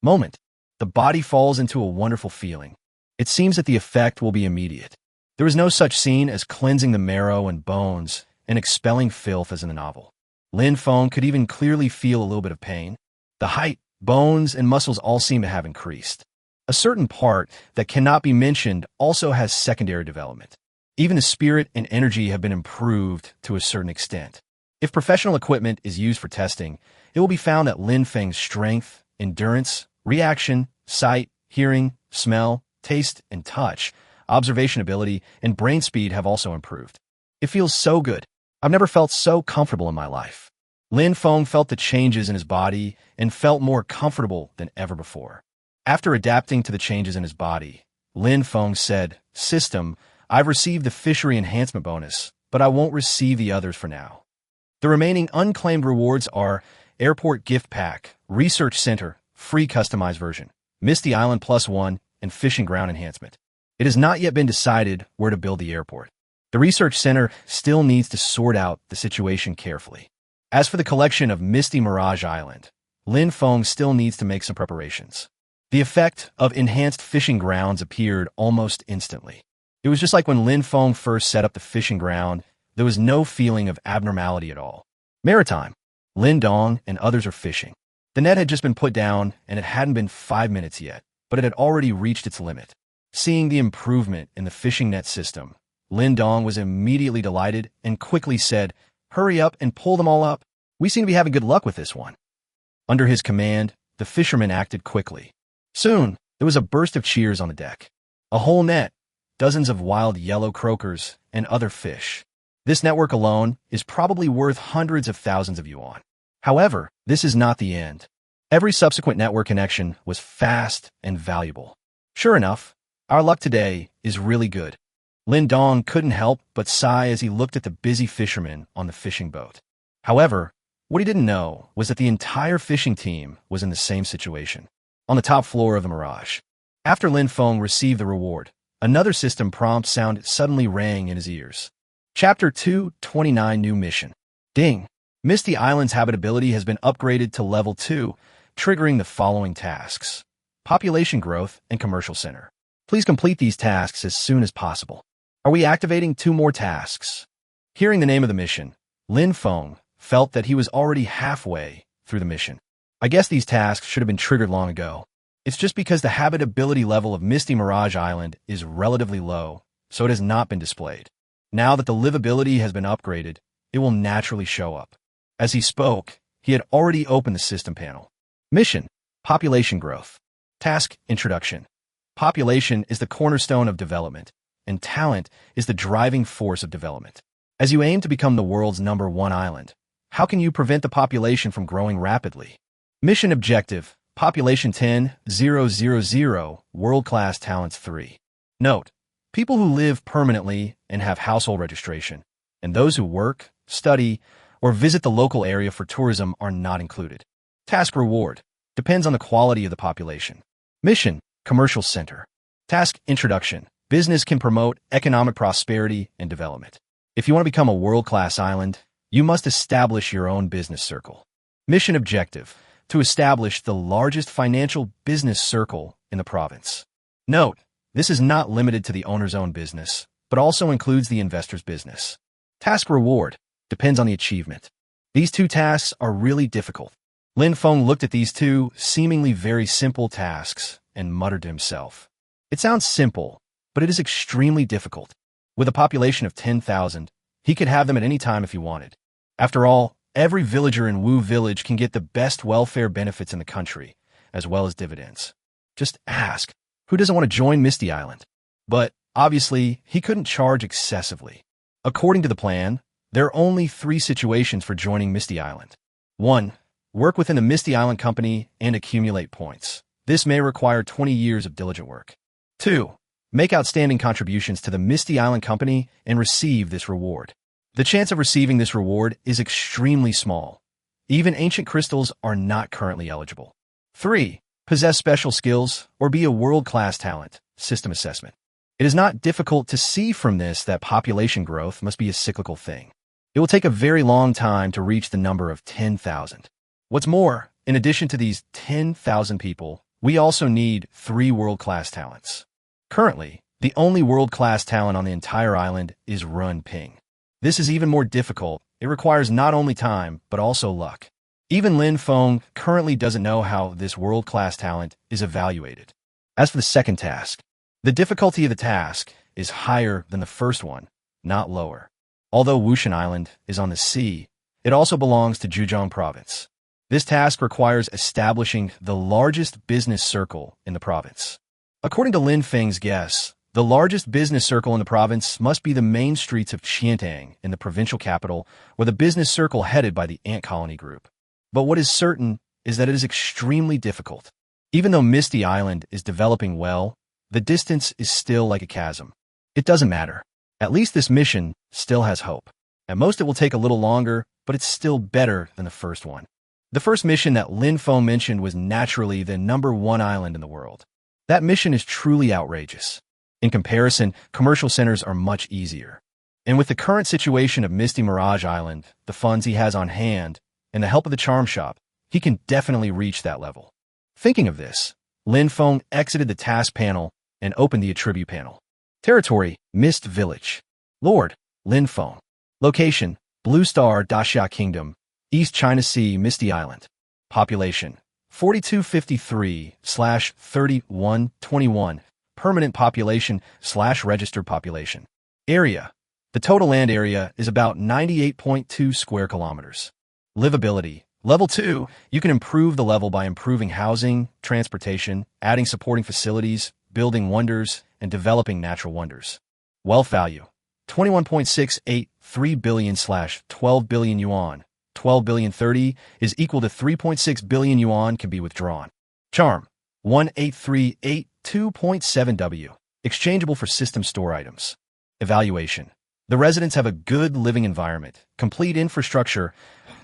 Moment. The body falls into a wonderful feeling. It seems that the effect will be immediate. There is no such scene as cleansing the marrow and bones and expelling filth as in the novel. Feng could even clearly feel a little bit of pain. The height, bones, and muscles all seem to have increased. A certain part that cannot be mentioned also has secondary development. Even the spirit and energy have been improved to a certain extent. If professional equipment is used for testing, it will be found that Feng's strength, endurance, reaction, sight, hearing, smell, taste, and touch, observation ability, and brain speed have also improved. It feels so good. I've never felt so comfortable in my life. Feng felt the changes in his body and felt more comfortable than ever before. After adapting to the changes in his body, Feng said, "System, I've received the fishery enhancement bonus, but I won't receive the others for now. The remaining unclaimed rewards are Airport Gift Pack, Research Center, Free Customized Version, Misty Island +1, and Fishing Ground Enhancement. It has not yet been decided where to build the airport. The Research Center still needs to sort out the situation carefully. As for the collection of Misty Mirage Island, Feng still needs to make some preparations. The effect of enhanced fishing grounds appeared almost instantly. It was just like when Feng first set up the fishing ground, there was no feeling of abnormality at all. Maritime. Dong and others are fishing. The net had just been put down, and it hadn't been 5 minutes yet, but it had already reached its limit. Seeing the improvement in the fishing net system, Dong was immediately delighted and quickly said, "Hurry up and pull them all up. We seem to be having good luck with this one." Under his command, the fishermen acted quickly. Soon, there was a burst of cheers on the deck. A whole net, dozens of wild yellow croakers, and other fish. This network alone is probably worth hundreds of thousands of yuan. However, this is not the end. Every subsequent network connection was fast and valuable. Sure enough, our luck today is really good. Lin Dong couldn't help but sigh as he looked at the busy fishermen on the fishing boat. However, what he didn't know was that the entire fishing team was in the same situation, on the top floor of the Mirage. After Lin Feng received the reward, another system prompt sound suddenly rang in his ears. Chapter 229 New Mission. Ding! Misty Island's habitability has been upgraded to level 2, triggering the following tasks: population growth and commercial center. Please complete these tasks as soon as possible. Are we activating 2 more tasks? Hearing the name of the mission, Lin Feng felt that he was already halfway through the mission. I guess these tasks should have been triggered long ago. It's just because the habitability level of Misty Mirage Island is relatively low, so it has not been displayed. Now that the livability has been upgraded, it will naturally show up. As he spoke, he had already opened the system panel. Mission: population growth. Task: introduction. Population is the cornerstone of development, and talent is the driving force of development. As you aim to become the world's #1 island, how can you prevent the population from growing rapidly? Mission objective: population 10,000, world-class talents 3. Note: people who live permanently and have household registration, and those who work, study, or visit the local area for tourism are not included. Task reward: depends on the quality of the population. Mission: commercial center. Task introduction: business can promote economic prosperity and development. If you want to become a world-class island, you must establish your own business circle. Mission objective: to establish the largest financial business circle in the province. Note: this is not limited to the owner's own business, but also includes the investor's business. Task reward: depends on the achievement. These 2 tasks are really difficult. Lin Feng looked at these 2 seemingly very simple tasks and muttered to himself. It sounds simple, but it is extremely difficult. With a population of 10,000, he could have them at any time if he wanted. After all, every villager in Wu Village can get the best welfare benefits in the country, as well as dividends. Just ask, who doesn't want to join Misty Island? But, obviously, he couldn't charge excessively. According to the plan, there are only 3 situations for joining Misty Island. 1. Work within the Misty Island Company and accumulate points. This may require 20 years of diligent work. 2. Make outstanding contributions to the Misty Island Company and receive this reward. The chance of receiving this reward is extremely small. Even ancient crystals are not currently eligible. 3. Possess special skills or be a world-class talent. System assessment. It is not difficult to see from this that population growth must be a cyclical thing. It will take a very long time to reach the number of 10,000. What's more, in addition to these 10,000 people, we also need 3 world-class talents. Currently, the only world-class talent on the entire island is Run Ping. This is even more difficult. It requires not only time, but also luck. Even Lin Feng currently doesn't know how this world-class talent is evaluated. As for the second task, the difficulty of the task is higher than the first one, not lower. Although Wushan Island is on the sea, it also belongs to Zhejiang Province. This task requires establishing the largest business circle in the province. According to Lin Feng's guess, the largest business circle in the province must be the main streets of Qiantang in the provincial capital, or the business circle headed by the ant colony group. But what is certain is that it is extremely difficult. Even though Misty Island is developing well, the distance is still like a chasm. It doesn't matter. At least this mission still has hope. At most it will take a little longer, but it's still better than the first one. The first mission that Lin Feng mentioned was naturally the #1 island in the world. That mission is truly outrageous. In comparison, commercial centers are much easier. And with the current situation of Misty Mirage Island, the funds he has on hand, and the help of the charm shop, he can definitely reach that level. Thinking of this, Lin Feng exited the task panel and opened the attribute panel. Territory: Mist Village. Lord: Lin Feng. Location: Blue Star Daxia Kingdom, East China Sea, Misty Island. Population: 4253/3121. Permanent population / registered population. Area: the total land area is about 98.2 square kilometers. Livability: level 2. You can improve the level by improving housing, transportation, adding supporting facilities, building wonders, and developing natural wonders. Wealth value, 21.683 billion/12 billion yuan. 12 billion 30 is equal to 3.6 billion yuan can be withdrawn. Charm, 18382.7 W. Exchangeable for system store items. Evaluation. The residents have a good living environment, complete infrastructure,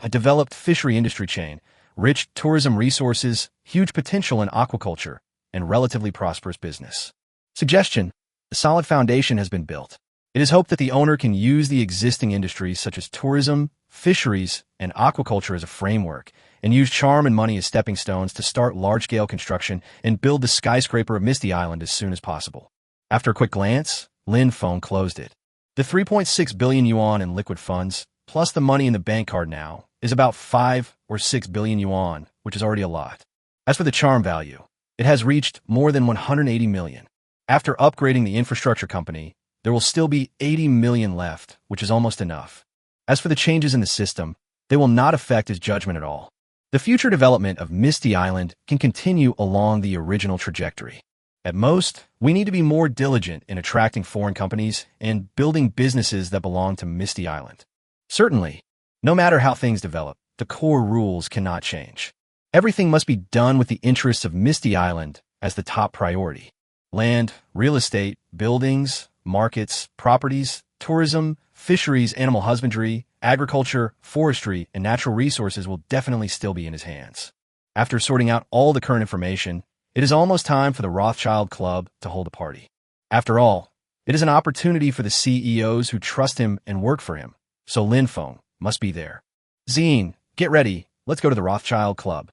a developed fishery industry chain, rich tourism resources, huge potential in aquaculture, and relatively prosperous business. Suggestion. A solid foundation has been built. It is hoped that the owner can use the existing industries such as tourism, fisheries, and aquaculture as a framework, and use charm and money as stepping stones to start large-scale construction and build the skyscraper of Misty Island as soon as possible. After a quick glance, Feng closed it. The 3.6 billion yuan in liquid funds, plus the money in the bank card now, is about 5 or 6 billion yuan, which is already a lot. As for the charm value, it has reached more than 180 million. After upgrading the infrastructure company, there will still be 80 million left, which is almost enough. As for the changes in the system, they will not affect his judgment at all. The future development of Misty Island can continue along the original trajectory. At most, we need to be more diligent in attracting foreign companies and building businesses that belong to Misty Island. Certainly, no matter how things develop, the core rules cannot change. Everything must be done with the interests of Misty Island as the top priority. Land, real estate, buildings, markets, properties, tourism, fisheries, animal husbandry, agriculture, forestry, and natural resources will definitely still be in his hands. After sorting out all the current information, it is almost time for the Rothschild Club to hold a party. After all, it is an opportunity for the CEOs who trust him and work for him, so Feng must be there. Zine, get ready, let's go to the Rothschild Club.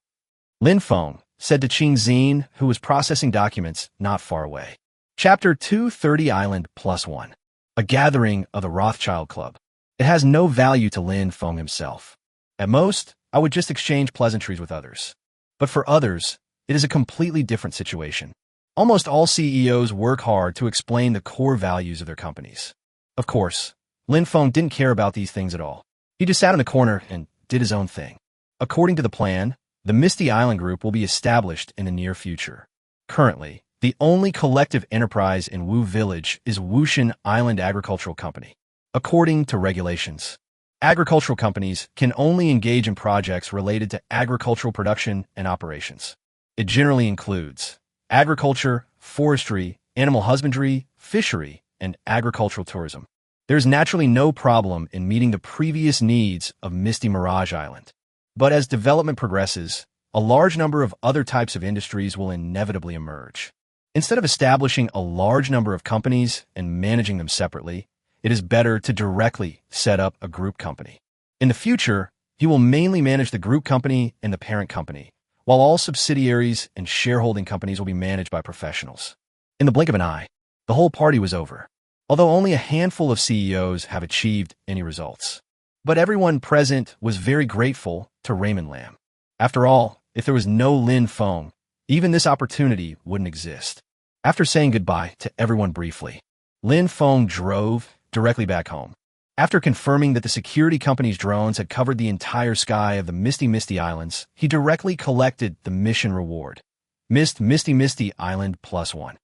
Feng said to Qing Zine, who was processing documents not far away. Chapter 230 Island +1. A gathering of the Rothschild Club. It has no value to Feng himself. At most, I would just exchange pleasantries with others. But for others, it is a completely different situation. Almost all CEOs work hard to explain the core values of their companies. Of course, Feng didn't care about these things at all. He just sat in the corner and did his own thing. According to the plan, the Misty Island Group will be established in the near future. Currently, the only collective enterprise in Wu Village is Wushan Island Agricultural Company. According to regulations, agricultural companies can only engage in projects related to agricultural production and operations. It generally includes agriculture, forestry, animal husbandry, fishery, and agricultural tourism. There is naturally no problem in meeting the previous needs of Misty Mirage Island. But as development progresses, a large number of other types of industries will inevitably emerge. Instead of establishing a large number of companies and managing them separately, it is better to directly set up a group company. In the future, he will mainly manage the group company and the parent company, while all subsidiaries and shareholding companies will be managed by professionals. In the blink of an eye, the whole party was over, although only a handful of CEOs have achieved any results. But everyone present was very grateful to Raymond Lam. After all, if there was no Feng, even this opportunity wouldn't exist. After saying goodbye to everyone briefly, Feng drove directly back home. After confirming that the security company's drones had covered the entire sky of the Misty Islands, he directly collected the mission reward, Misty Island +1.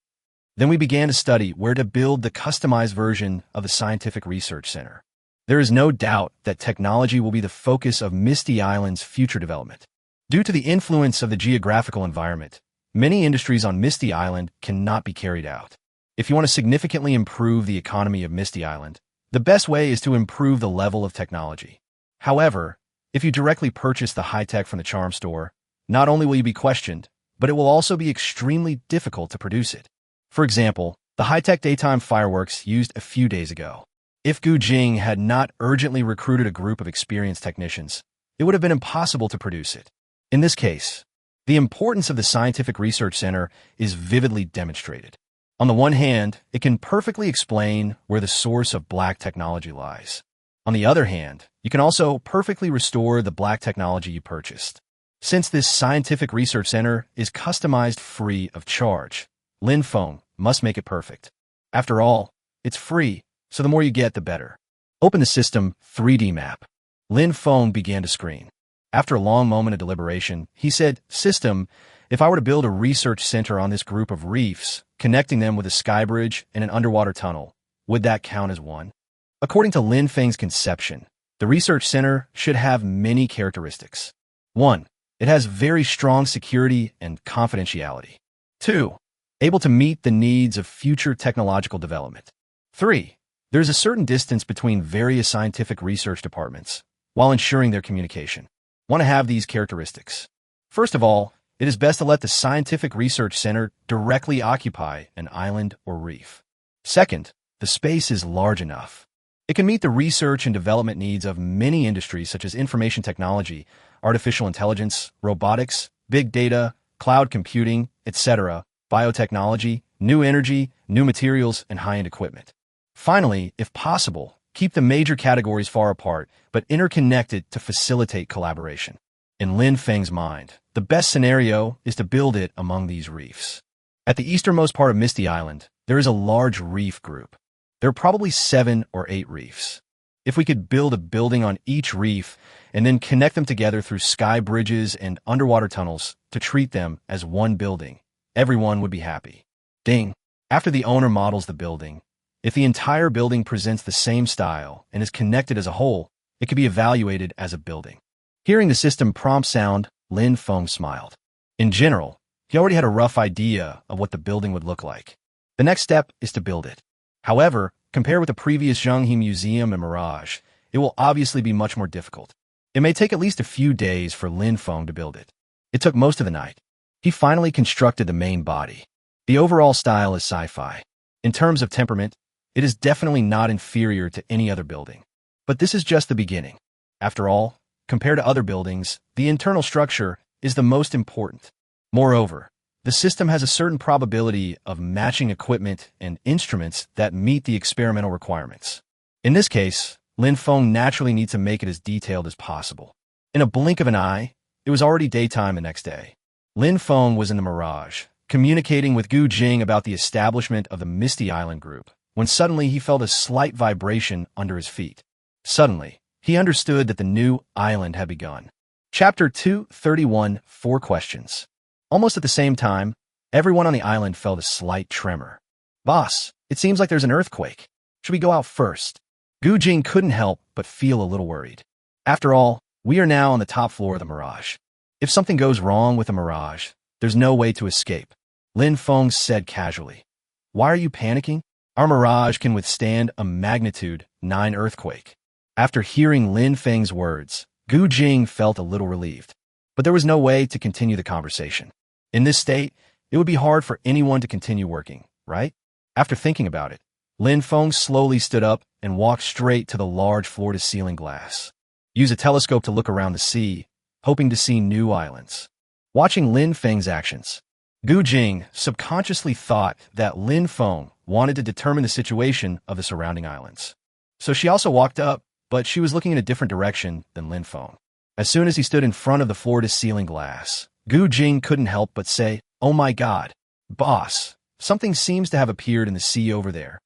Then we began to study where to build the customized version of the Scientific Research Center. There is no doubt that technology will be the focus of Misty Island's future development. Due to the influence of the geographical environment, many industries on Misty Island cannot be carried out. If you want to significantly improve the economy of Misty Island, the best way is to improve the level of technology. However, if you directly purchase the high-tech from the charm store, not only will you be questioned, but it will also be extremely difficult to produce it. For example, the high-tech daytime fireworks used a few days ago. If Gu Jing had not urgently recruited a group of experienced technicians, it would have been impossible to produce it. In this case, the importance of the Scientific Research Center is vividly demonstrated. On the one hand, it can perfectly explain where the source of black technology lies. On the other hand, you can also perfectly restore the black technology you purchased. Since this Scientific Research Center is customized free of charge, Feng must make it perfect. After all, it's free, so the more you get, the better. Open the system 3D map. Feng began to screen. After a long moment of deliberation, he said, "System, if I were to build a research center on this group of reefs, connecting them with a sky bridge and an underwater tunnel, would that count as one?" According to Lin Feng's conception, the research center should have many characteristics. 1. It has very strong security and confidentiality. 2. Able to meet the needs of future technological development. 3. There's a certain distance between various scientific research departments, while ensuring their communication. Want to have these characteristics. First of all, it is best to let the scientific research center directly occupy an island or reef. Second, the space is large enough. It can meet the research and development needs of many industries such as information technology, artificial intelligence, robotics, big data, cloud computing, etc., biotechnology, new energy, new materials, and high-end equipment. Finally, if possible, keep the major categories far apart, but interconnected to facilitate collaboration. In Lin Feng's mind, the best scenario is to build it among these reefs. At the easternmost part of Misty Island, there is a large reef group. There are probably 7 or 8 reefs. If we could build a building on each reef and then connect them together through sky bridges and underwater tunnels to treat them as one building, everyone would be happy. Ding. After the owner models the building, if the entire building presents the same style and is connected as a whole, it could be evaluated as a building. Hearing the system prompt sound, Lin Feng smiled. In general, he already had a rough idea of what the building would look like. The next step is to build it. However, compared with the previous Zhenghe Museum and Mirage, it will obviously be much more difficult. It may take at least a few days for Lin Feng to build it. It took most of the night. He finally constructed the main body. The overall style is sci-fi. In terms of temperament, it is definitely not inferior to any other building. But this is just the beginning. After all, compared to other buildings, the internal structure is the most important. Moreover, the system has a certain probability of matching equipment and instruments that meet the experimental requirements. In this case, Lin Feng naturally needs to make it as detailed as possible. In a blink of an eye, it was already daytime the next day. Lin Feng was in the Mirage, communicating with Gu Jing about the establishment of the Misty Island group, when suddenly he felt a slight vibration under his feet. Suddenly, he understood that the new island had begun. Chapter 231, 4 questions. Almost at the same time, everyone on the island felt a slight tremor. "Boss, it seems like there's an earthquake. Should we go out first?" Gu Jing couldn't help but feel a little worried. After all, we are now on the top floor of the Mirage. If something goes wrong with the Mirage, there's no way to escape. Lin Feng said casually. "Why are you panicking? Our Mirage can withstand a magnitude 9 earthquake." After hearing Lin Feng's words, Gu Jing felt a little relieved. But there was no way to continue the conversation. In this state, it would be hard for anyone to continue working, right? After thinking about it, Lin Feng slowly stood up and walked straight to the large floor-to-ceiling glass. Use a telescope to look around the sea, hoping to see new islands. Watching Lin Feng's actions, Gu Jing subconsciously thought that Lin Feng wanted to determine the situation of the surrounding islands. So she also walked up, but she was looking in a different direction than Lin Feng. As soon as he stood in front of the floor-to-ceiling glass, Gu Jing couldn't help but say, "Oh my God, boss, something seems to have appeared in the sea over there."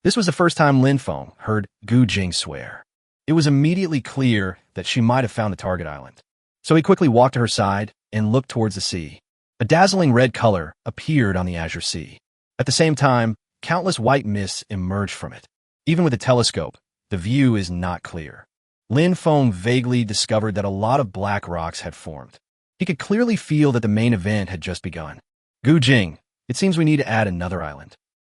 This was the first time Lin Feng heard Gu Jing swear. It was immediately clear that she might have found the target island. So he quickly walked to her side and looked towards the sea. A dazzling red color appeared on the azure sea. At the same time, countless white mists emerged from it. Even with a telescope, the view is not clear. Lin Feng vaguely discovered that a lot of black rocks had formed. He could clearly feel that the main event had just begun. "Gu Jing, it seems we need to add another island."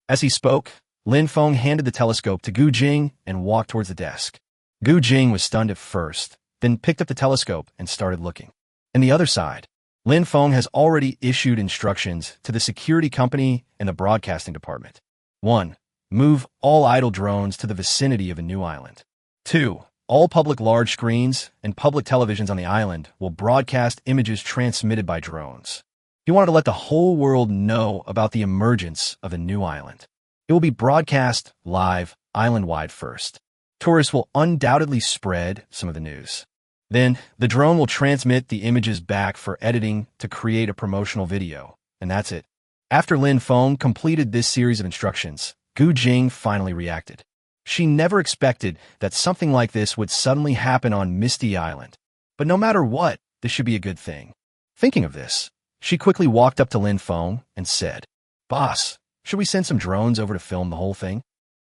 As he spoke, Lin Feng handed the telescope to Gu Jing and walked towards the desk. Gu Jing was stunned at first, then picked up the telescope and started looking. On the other side, Lin Feng has already issued instructions to the security company and the broadcasting department. 1. Move all idle drones to the vicinity of a new island. 2. All public large screens and public televisions on the island will broadcast images transmitted by drones. He wanted to let the whole world know about the emergence of a new island. It will be broadcast live, island-wide first. Tourists will undoubtedly spread some of the news. Then, the drone will transmit the images back for editing to create a promotional video, and that's it. After Lin Feng completed this series of instructions, Gu Jing finally reacted. She never expected that something like this would suddenly happen on Misty Island. But no matter what, this should be a good thing. Thinking of this, she quickly walked up to Lin Feng and said, "Boss, should we send some drones over to film the whole thing?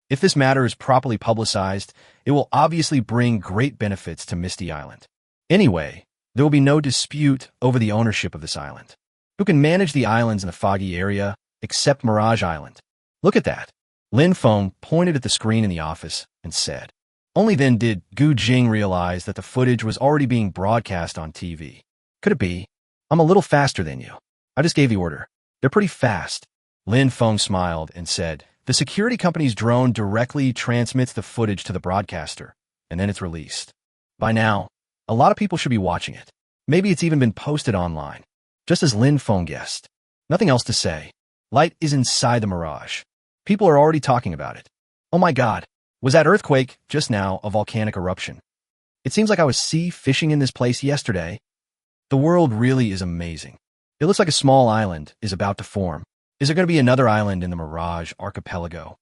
If this matter is properly publicized, it will obviously bring great benefits to Misty Island. Anyway, there will be no dispute over the ownership of this island. Who can manage the islands in the foggy area except Mirage Island? Look at that." Lin Feng pointed at the screen in the office and said. Only then did Gu Jing realize that the footage was already being broadcast on TV. Could it be? I'm a little faster than you. I just gave the order. They're pretty fast. Lin Feng smiled and said, the security company's drone directly transmits the footage to the broadcaster, and then it's released. By now, a lot of people should be watching it. Maybe it's even been posted online. Just as Lin Feng guessed. Nothing else to say. Light is inside the Mirage. People are already talking about it. Oh my god, was that earthquake just now a volcanic eruption? It seems like I was sea fishing in this place yesterday. The world really is amazing. It looks like a small island is about to form. Is there going to be another island in the Mirage archipelago?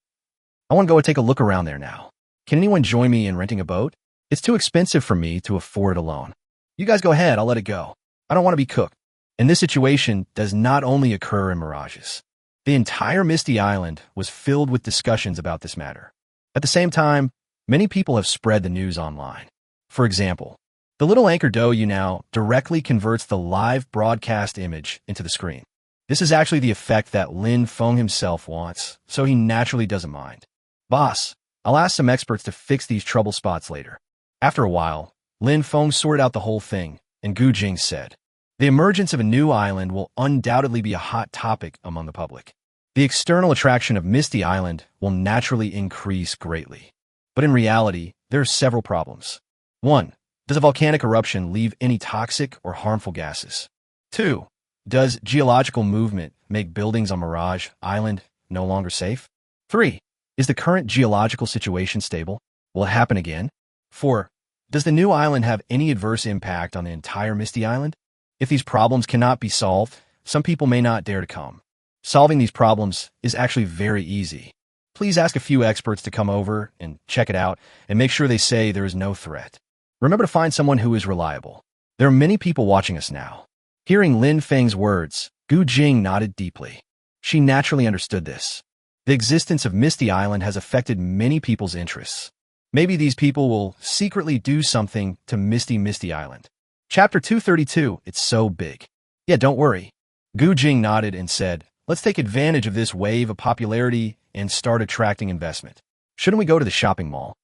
I want to go and take a look around there now. Can anyone join me in renting a boat? It's too expensive for me to afford it alone. You guys go ahead, I'll let it go. I don't want to be cooked. And this situation does not only occur in Mirages. The entire Misty Island was filled with discussions about this matter. At the same time, many people have spread the news online. For example, the little anchor dough now directly converts the live broadcast image into the screen. This is actually the effect that Lin Feng himself wants, so he naturally doesn't mind. Boss, I'll ask some experts to fix these trouble spots later. After a while, Lin Feng sorted out the whole thing, and Gu Jing said, the emergence of a new island will undoubtedly be a hot topic among the public. The external attraction of Misty Island will naturally increase greatly. But in reality, there are several problems. 1. Does a volcanic eruption leave any toxic or harmful gases? 2. Does geological movement make buildings on Mirage Island no longer safe? 3. Is the current geological situation stable? Will it happen again? 4. Does the new island have any adverse impact on the entire Misty Island? If these problems cannot be solved, some people may not dare to come. Solving these problems is actually very easy. Please ask a few experts to come over and check it out and make sure they say there is no threat. Remember to find someone who is reliable. There are many people watching us now. Hearing Lin Feng's words, Gu Jing nodded deeply. She naturally understood this. The existence of Misty Island has affected many people's interests. Maybe these people will secretly do something to Misty Island. Chapter 232, it's so big. Yeah, don't worry. Gu Jing nodded and said, let's take advantage of this wave of popularity and start attracting investment. Shouldn't we go to the shopping mall?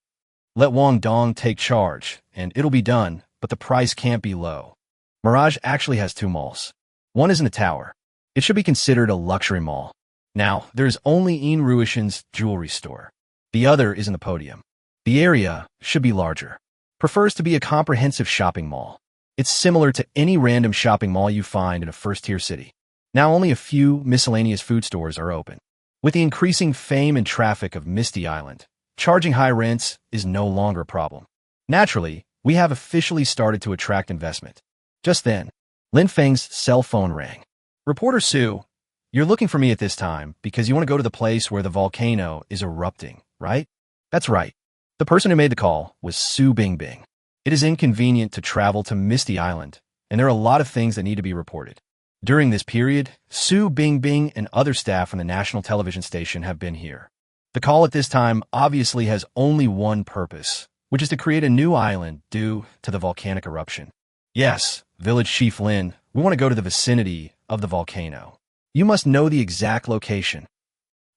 Let Wang Dong take charge, and it'll be done, but the price can't be low. Mirage actually has 2 malls. One is in a tower. It should be considered a luxury mall. Now, there's only Ian Ruishin's jewelry store. The other is in the podium. The area should be larger. Prefers to be a comprehensive shopping mall. It's similar to any random shopping mall you find in a first-tier city. Now only a few miscellaneous food stores are open. With the increasing fame and traffic of Misty Island, charging high rents is no longer a problem. Naturally, we have officially started to attract investment. Just then, Lin Feng's cell phone rang. Reporter Sue, you're looking for me at this time because you want to go to the place where the volcano is erupting, right? That's right. The person who made the call was Su Bingbing. It is inconvenient to travel to Misty Island, and there are a lot of things that need to be reported. During this period, Su Bingbing and other staff from the national television station have been here. The call at this time obviously has only one purpose, which is to create a new island due to the volcanic eruption. Yes, Village Chief Lin, we want to go to the vicinity of the volcano. You must know the exact location.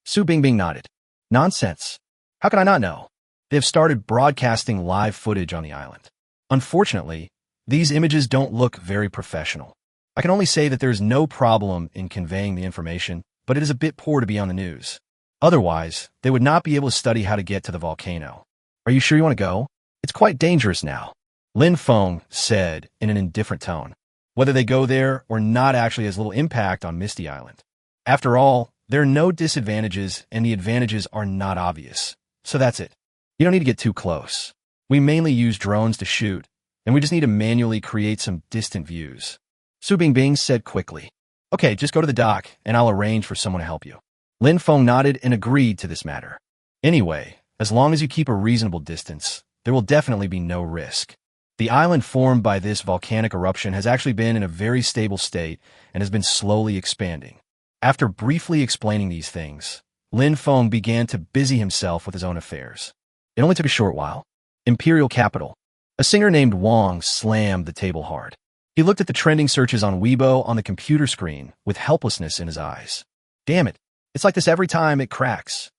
Su Bingbing nodded. Nonsense. How can I not know? They have started broadcasting live footage on the island. Unfortunately, these images don't look very professional. I can only say that there is no problem in conveying the information, but it is a bit poor to be on the news. Otherwise, they would not be able to study how to get to the volcano. Are you sure you want to go? It's quite dangerous now. Lin Feng said in an indifferent tone. Whether they go there or not actually has little impact on Misty Island. After all, there are no disadvantages and the advantages are not obvious. So that's it. You don't need to get too close. We mainly use drones to shoot, and we just need to manually create some distant views. Su Bingbing said quickly. Okay, just go to the dock and I'll arrange for someone to help you. Lin Feng nodded and agreed to this matter. Anyway, as long as you keep a reasonable distance, there will definitely be no risk. The island formed by this volcanic eruption has actually been in a very stable state and has been slowly expanding. After briefly explaining these things, Feng began to busy himself with his own affairs. It only took a short while. Imperial capital. A singer named Wang slammed the table hard. He looked at the trending searches on Weibo on the computer screen with helplessness in his eyes. Damn it, it's like this every time it cracks.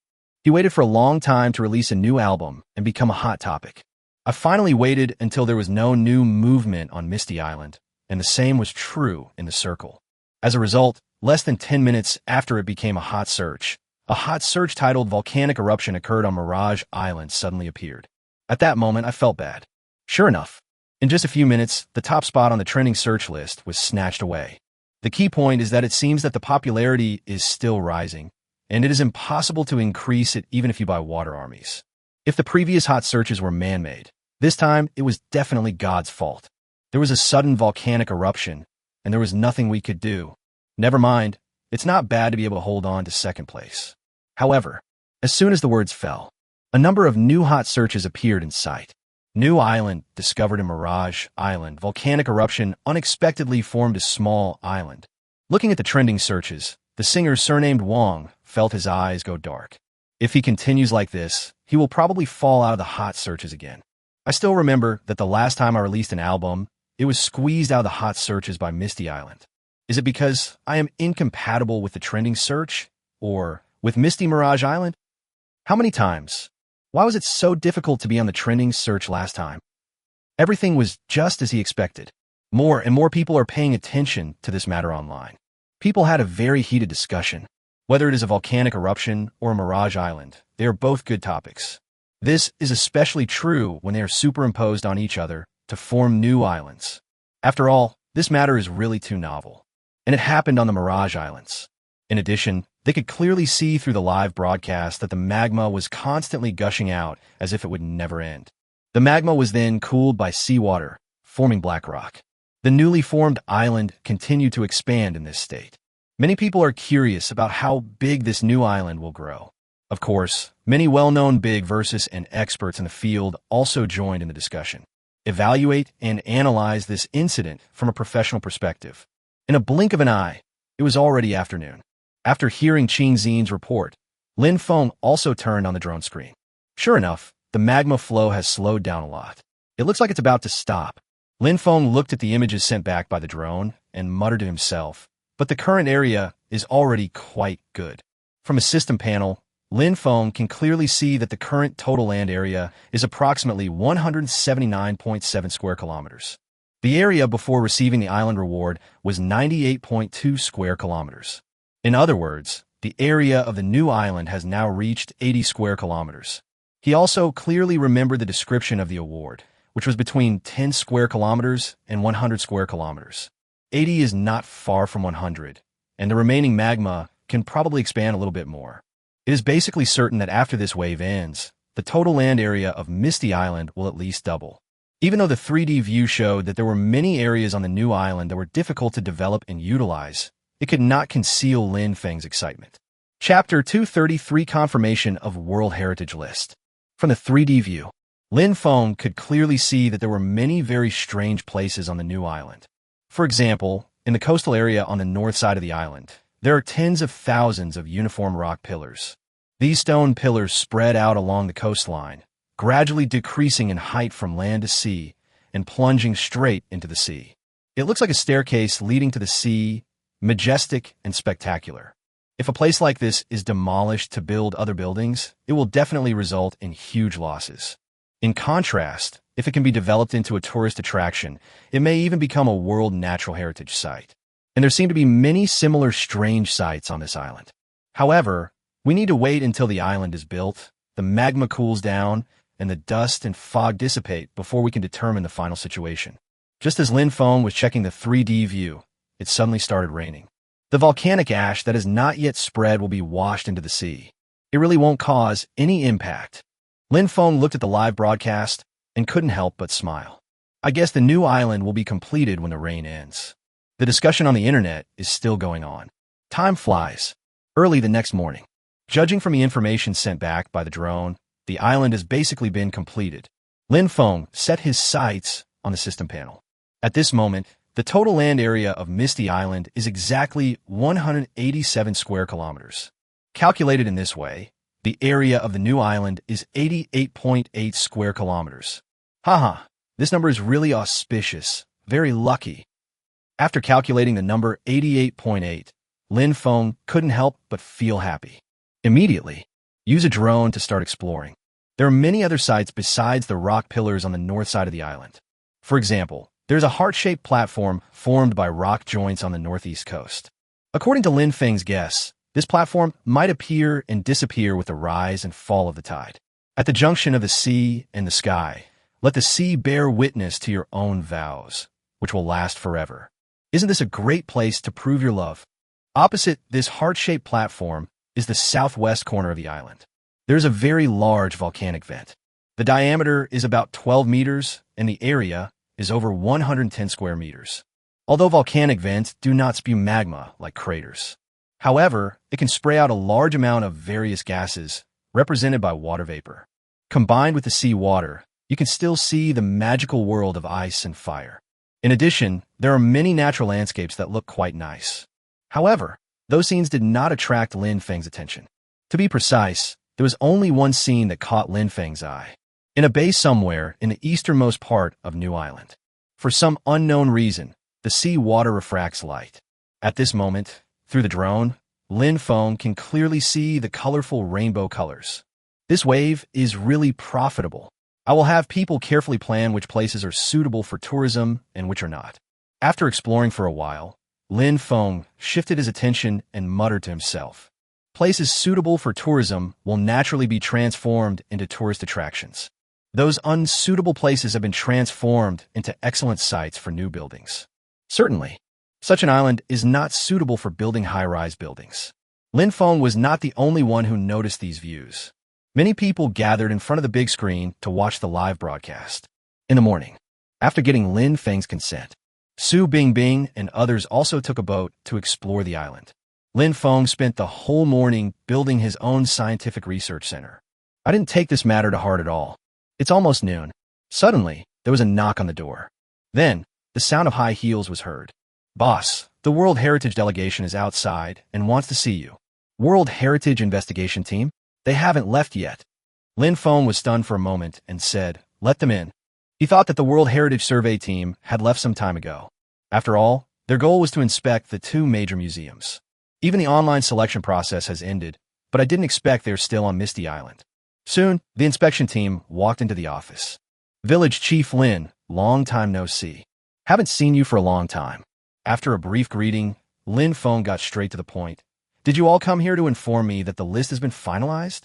He waited for a long time to release a new album and become a hot topic. I finally waited until there was no new movement on Misty Island, and the same was true in the circle. As a result, less than 10 minutes after it became a hot search titled Volcanic Eruption Occurred on Mirage Island suddenly appeared. At that moment, I felt bad. Sure enough, in just a few minutes, the top spot on the trending search list was snatched away. The key point is that it seems that the popularity is still rising, and it is impossible to increase it even if you buy water armies. If the previous hot searches were man-made, this time it was definitely God's fault. There was a sudden volcanic eruption, and there was nothing we could do. Never mind, it's not bad to be able to hold on to second place. However, as soon as the words fell, a number of new hot searches appeared in sight. New island discovered in Mirage Island. Volcanic eruption unexpectedly formed a small island. Looking at the trending searches, the singer surnamed Wang felt his eyes go dark. If he continues like this, he will probably fall out of the hot searches again. I still remember that the last time I released an album, it was squeezed out of the hot searches by Misty Island. Is it because I am incompatible with the trending search? Or with Misty Mirage Island? How many times? Why was it so difficult to be on the trending search last time? Everything was just as he expected. More and more people are paying attention to this matter online. People had a very heated discussion. Whether it is a volcanic eruption or a Mirage Island, they are both good topics. This is especially true when they are superimposed on each other to form new islands. After all, this matter is really too novel. And it happened on the Mirage Islands. In addition, they could clearly see through the live broadcast that the magma was constantly gushing out as if it would never end. The magma was then cooled by seawater, forming black rock. The newly formed island continued to expand in this state. Many people are curious about how big this new island will grow. Of course, many well-known big versus and experts in the field also joined in the discussion. Evaluate and analyze this incident from a professional perspective. In a blink of an eye, it was already afternoon. After hearing Qing Xian's report, Feng also turned on the drone screen. Sure enough, the magma flow has slowed down a lot. It looks like it's about to stop. Feng looked at the images sent back by the drone and muttered to himself, but the current area is already quite good. From a system panel, Feng can clearly see that the current total land area is approximately 179.7 square kilometers. The area before receiving the island reward was 98.2 square kilometers. In other words, the area of the new island has now reached 80 square kilometers. He also clearly remembered the description of the award, which was between 10 square kilometers and 100 square kilometers. 80 is not far from 100, and the remaining magma can probably expand a little bit more. It is basically certain that after this wave ends, the total land area of Misty Island will at least double. Even though the 3D view showed that there were many areas on the new island that were difficult to develop and utilize, it could not conceal Feng's excitement. Chapter 233 Confirmation of World Heritage List. From the 3D view, Feng could clearly see that there were many very strange places on the new island. For example, in the coastal area on the north side of the island, there are tens of thousands of uniform rock pillars. These stone pillars spread out along the coastline, gradually decreasing in height from land to sea and plunging straight into the sea. It looks like a staircase leading to the sea, majestic and spectacular. If a place like this is demolished to build other buildings, it will definitely result in huge losses. In contrast, if it can be developed into a tourist attraction, it may even become a World Natural Heritage Site. And there seem to be many similar strange sites on this island. However, we need to wait until the island is built, the magma cools down, and the dust and fog dissipate before we can determine the final situation. Just as Feng was checking the 3D view, it suddenly started raining. The volcanic ash that has not yet spread will be washed into the sea. It really won't cause any impact. Feng looked at the live broadcast and couldn't help but smile. I guess the new island will be completed when the rain ends. The discussion on the internet is still going on. Time flies. Early the next morning, judging from the information sent back by the drone, the island has basically been completed. Feng set his sights on the system panel. At this moment, the total land area of Misty Island is exactly 187 square kilometers. Calculated in this way, the area of the new island is 88.8 square kilometers. Haha, this number is really auspicious, very lucky. After calculating the number 88.8, Feng couldn't help but feel happy. Immediately, use a drone to start exploring. There are many other sites besides the rock pillars on the north side of the island. For example, there's a heart-shaped platform formed by rock joints on the northeast coast. According to Feng's guess, this platform might appear and disappear with the rise and fall of the tide. At the junction of the sea and the sky, let the sea bear witness to your own vows, which will last forever. Isn't this a great place to prove your love? Opposite this heart-shaped platform is the southwest corner of the island. There's a very large volcanic vent. The diameter is about 12 meters, and the area is over 110 square meters. Although volcanic vents do not spew magma like craters. However, it can spray out a large amount of various gases, represented by water vapor. Combined with the sea water, you can still see the magical world of ice and fire. In addition, there are many natural landscapes that look quite nice. However, those scenes did not attract Feng's attention. To be precise, there was only one scene that caught Feng's eye. In a bay somewhere in the easternmost part of New Island. For some unknown reason, the sea water refracts light. At this moment, through the drone, Feng can clearly see the colorful rainbow colors. This wave is really profitable. I will have people carefully plan which places are suitable for tourism and which are not. After exploring for a while, Feng shifted his attention and muttered to himself. Places suitable for tourism will naturally be transformed into tourist attractions. Those unsuitable places have been transformed into excellent sites for new buildings. Certainly, such an island is not suitable for building high-rise buildings. Feng was not the only one who noticed these views. Many people gathered in front of the big screen to watch the live broadcast. In the morning, after getting Feng's consent, Su Bingbing and others also took a boat to explore the island. Feng spent the whole morning building his own scientific research center. I didn't take this matter to heart at all. It's almost noon. Suddenly, there was a knock on the door. Then, the sound of high heels was heard. Boss, the World Heritage delegation is outside and wants to see you. World Heritage investigation team? They haven't left yet. Feng was stunned for a moment and said, let them in. He thought that the World Heritage survey team had left some time ago. After all, their goal was to inspect the two major museums. Even the online selection process has ended, but I didn't expect they're still on Misty Island. Soon, the inspection team walked into the office. Village Chief Lin, long time no see. Haven't seen you for a long time. After a brief greeting, Feng got straight to the point. Did you all come here to inform me that the list has been finalized?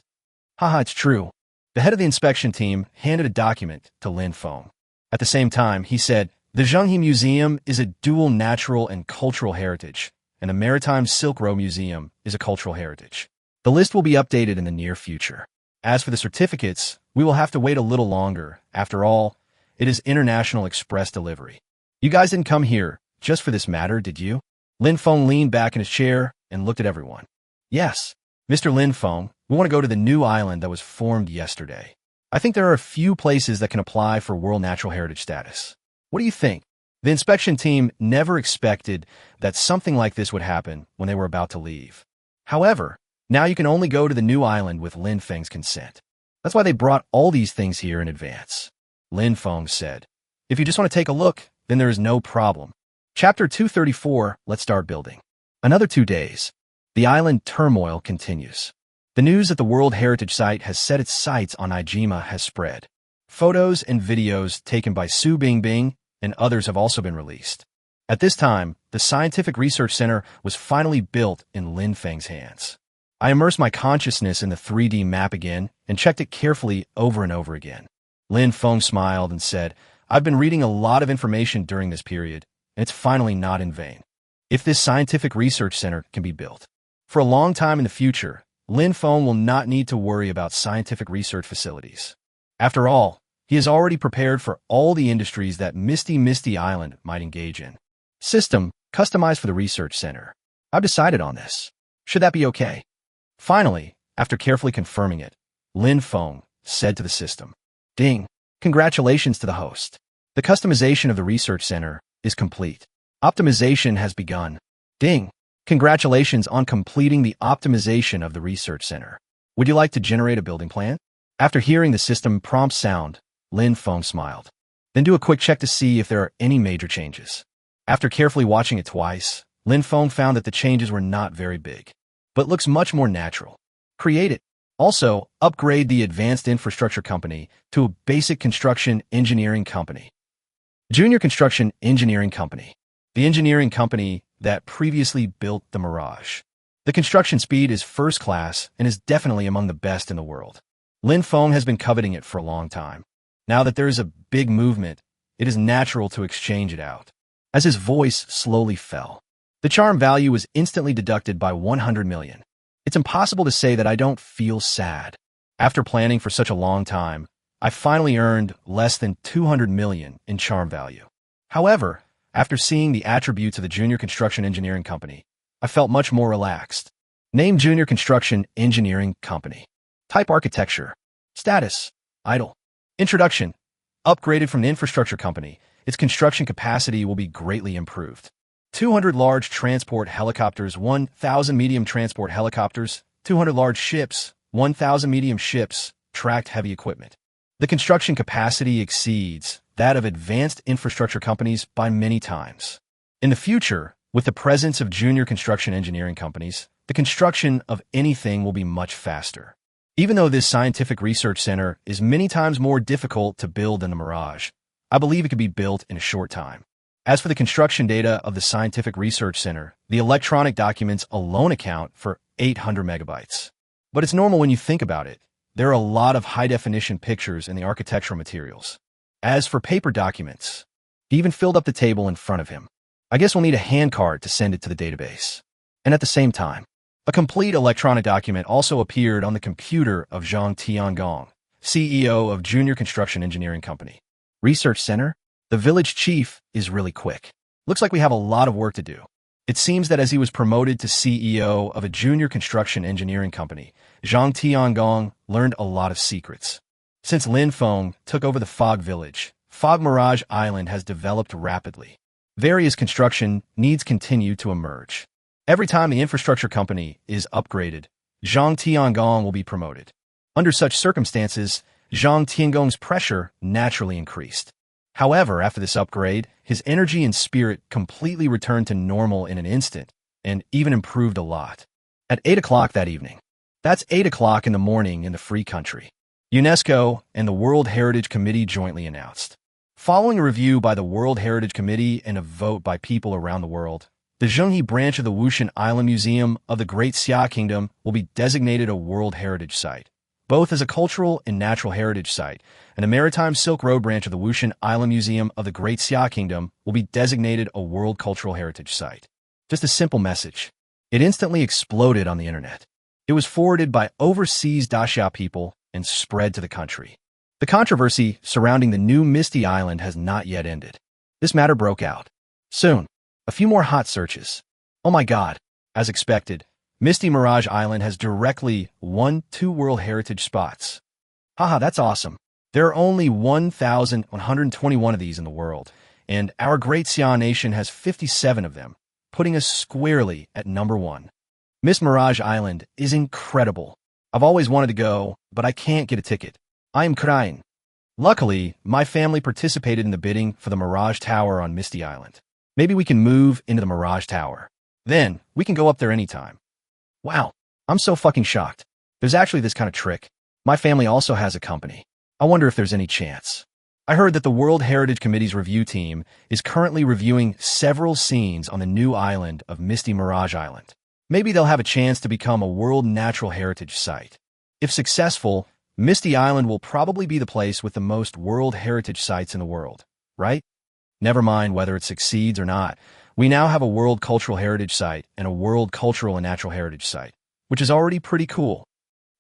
Haha, it's true. The head of the inspection team handed a document to Feng. At the same time, he said, the Zhenghe Museum is a dual natural and cultural heritage, and the Maritime Silk Road Museum is a cultural heritage. The list will be updated in the near future. As for the certificates, we will have to wait a little longer. After all, it is international express delivery. You guys didn't come here just for this matter, did you? Feng leaned back in his chair and looked at everyone. Yes, Mr. Feng, we want to go to the new island that was formed yesterday. I think there are a few places that can apply for World Natural Heritage status. What do you think? The inspection team never expected that something like this would happen when they were about to leave. However, now you can only go to the new island with Feng's consent. That's why they brought all these things here in advance. Feng said, if you just want to take a look, then there is no problem. Chapter 234, let's start building. Another 2 days. The island turmoil continues. The news that the World Heritage Site has set its sights on Ijima has spread. Photos and videos taken by Su Bingbing and others have also been released. At this time, the Scientific Research Center was finally built in Feng's hands. I immersed my consciousness in the 3D map again and checked it carefully over and over again. Feng smiled and said, I've been reading a lot of information during this period, and it's finally not in vain. If this scientific research center can be built, for a long time in the future, Feng will not need to worry about scientific research facilities. After all, he has already prepared for all the industries that Misty Island might engage in. System, customized for the research center. I've decided on this. Should that be okay? Finally, after carefully confirming it, Feng said to the system, Ding, congratulations to the host. The customization of the research center is complete. Optimization has begun. Ding! Congratulations on completing the optimization of the research center. Would you like to generate a building plan? After hearing the system prompt sound, Feng smiled. Then do a quick check to see if there are any major changes. After carefully watching it twice, Feng found that the changes were not very big, but looks much more natural. Create it. Also, upgrade the advanced infrastructure company to a basic construction engineering company. Junior construction engineering company. The engineering company that previously built the Mirage. The construction speed is first class and is definitely among the best in the world. Feng has been coveting it for a long time. Now that there is a big movement, it is natural to exchange it out. As his voice slowly fell, the charm value was instantly deducted by 100 million. It's impossible to say that I don't feel sad. After planning for such a long time, I finally earned less than 200 million in charm value. However, after seeing the attributes of the Junior Construction Engineering Company, I felt much more relaxed. Name Junior Construction Engineering Company. Type Architecture. Status. Idle. Introduction. Upgraded from the infrastructure company, its construction capacity will be greatly improved. 200 large transport helicopters, 1,000 medium transport helicopters, 200 large ships, 1,000 medium ships, tracked heavy equipment. The construction capacity exceeds that of advanced infrastructure companies by many times. In the future, with the presence of junior construction engineering companies, the construction of anything will be much faster. Even though this scientific research center is many times more difficult to build than the Mirage, I believe it could be built in a short time. As for the construction data of the scientific research center, the electronic documents alone account for 800 megabytes. But it's normal when you think about it. There are a lot of high-definition pictures in the architectural materials. As for paper documents, he even filled up the table in front of him. I guess we'll need a handcart to send it to the database. And at the same time, a complete electronic document also appeared on the computer of Zhang Tiangong, CEO of Junior Construction Engineering Company. Research Center? The village chief is really quick. Looks like we have a lot of work to do. It seems that as he was promoted to CEO of a junior construction engineering company, Zhang Tiangong learned a lot of secrets. Since Feng took over the Fog Village, Fog Mirage Island has developed rapidly. Various construction needs continue to emerge. Every time the infrastructure company is upgraded, Zhang Tiangong will be promoted. Under such circumstances, Zhang Tiangong's pressure naturally increased. However, after this upgrade, his energy and spirit completely returned to normal in an instant, and even improved a lot. At 8 o'clock that evening. That's 8 o'clock in the morning in the free country. UNESCO and the World Heritage Committee jointly announced. Following a review by the World Heritage Committee and a vote by people around the world, the Zhenghe branch of the Wushan Island Museum of the Great Xia Kingdom will be designated a World Heritage Site, both as a cultural and natural heritage site, and the Maritime Silk Road branch of the Wushan Island Museum of the Great Xia Kingdom will be designated a World Cultural Heritage Site. Just a simple message. It instantly exploded on the internet. It was forwarded by overseas Daxia people and spread to the country. The controversy surrounding the new Misty Island has not yet ended. This matter broke out. Soon, a few more hot searches. Oh my god, as expected, Misty Mirage Island has directly won 2 World Heritage spots. Haha, that's awesome. There are only 1,121 of these in the world, and our Great Xia Nation has 57 of them, putting us squarely at number 1. Miss Mirage Island is incredible. I've always wanted to go, but I can't get a ticket. I am crying. Luckily, my family participated in the bidding for the Mirage Tower on Misty Island. Maybe we can move into the Mirage Tower. Then, we can go up there anytime. Wow, I'm so fucking shocked. There's actually this kind of trick. My family also has a company. I wonder if there's any chance. I heard that the World Heritage Committee's review team is currently reviewing several scenes on the new island of Misty Mirage Island. Maybe they'll have a chance to become a World Natural Heritage Site. If successful, Misty Island will probably be the place with the most World Heritage Sites in the world, right? Never mind whether it succeeds or not. We now have a World Cultural Heritage Site and a World Cultural and Natural Heritage Site, which is already pretty cool.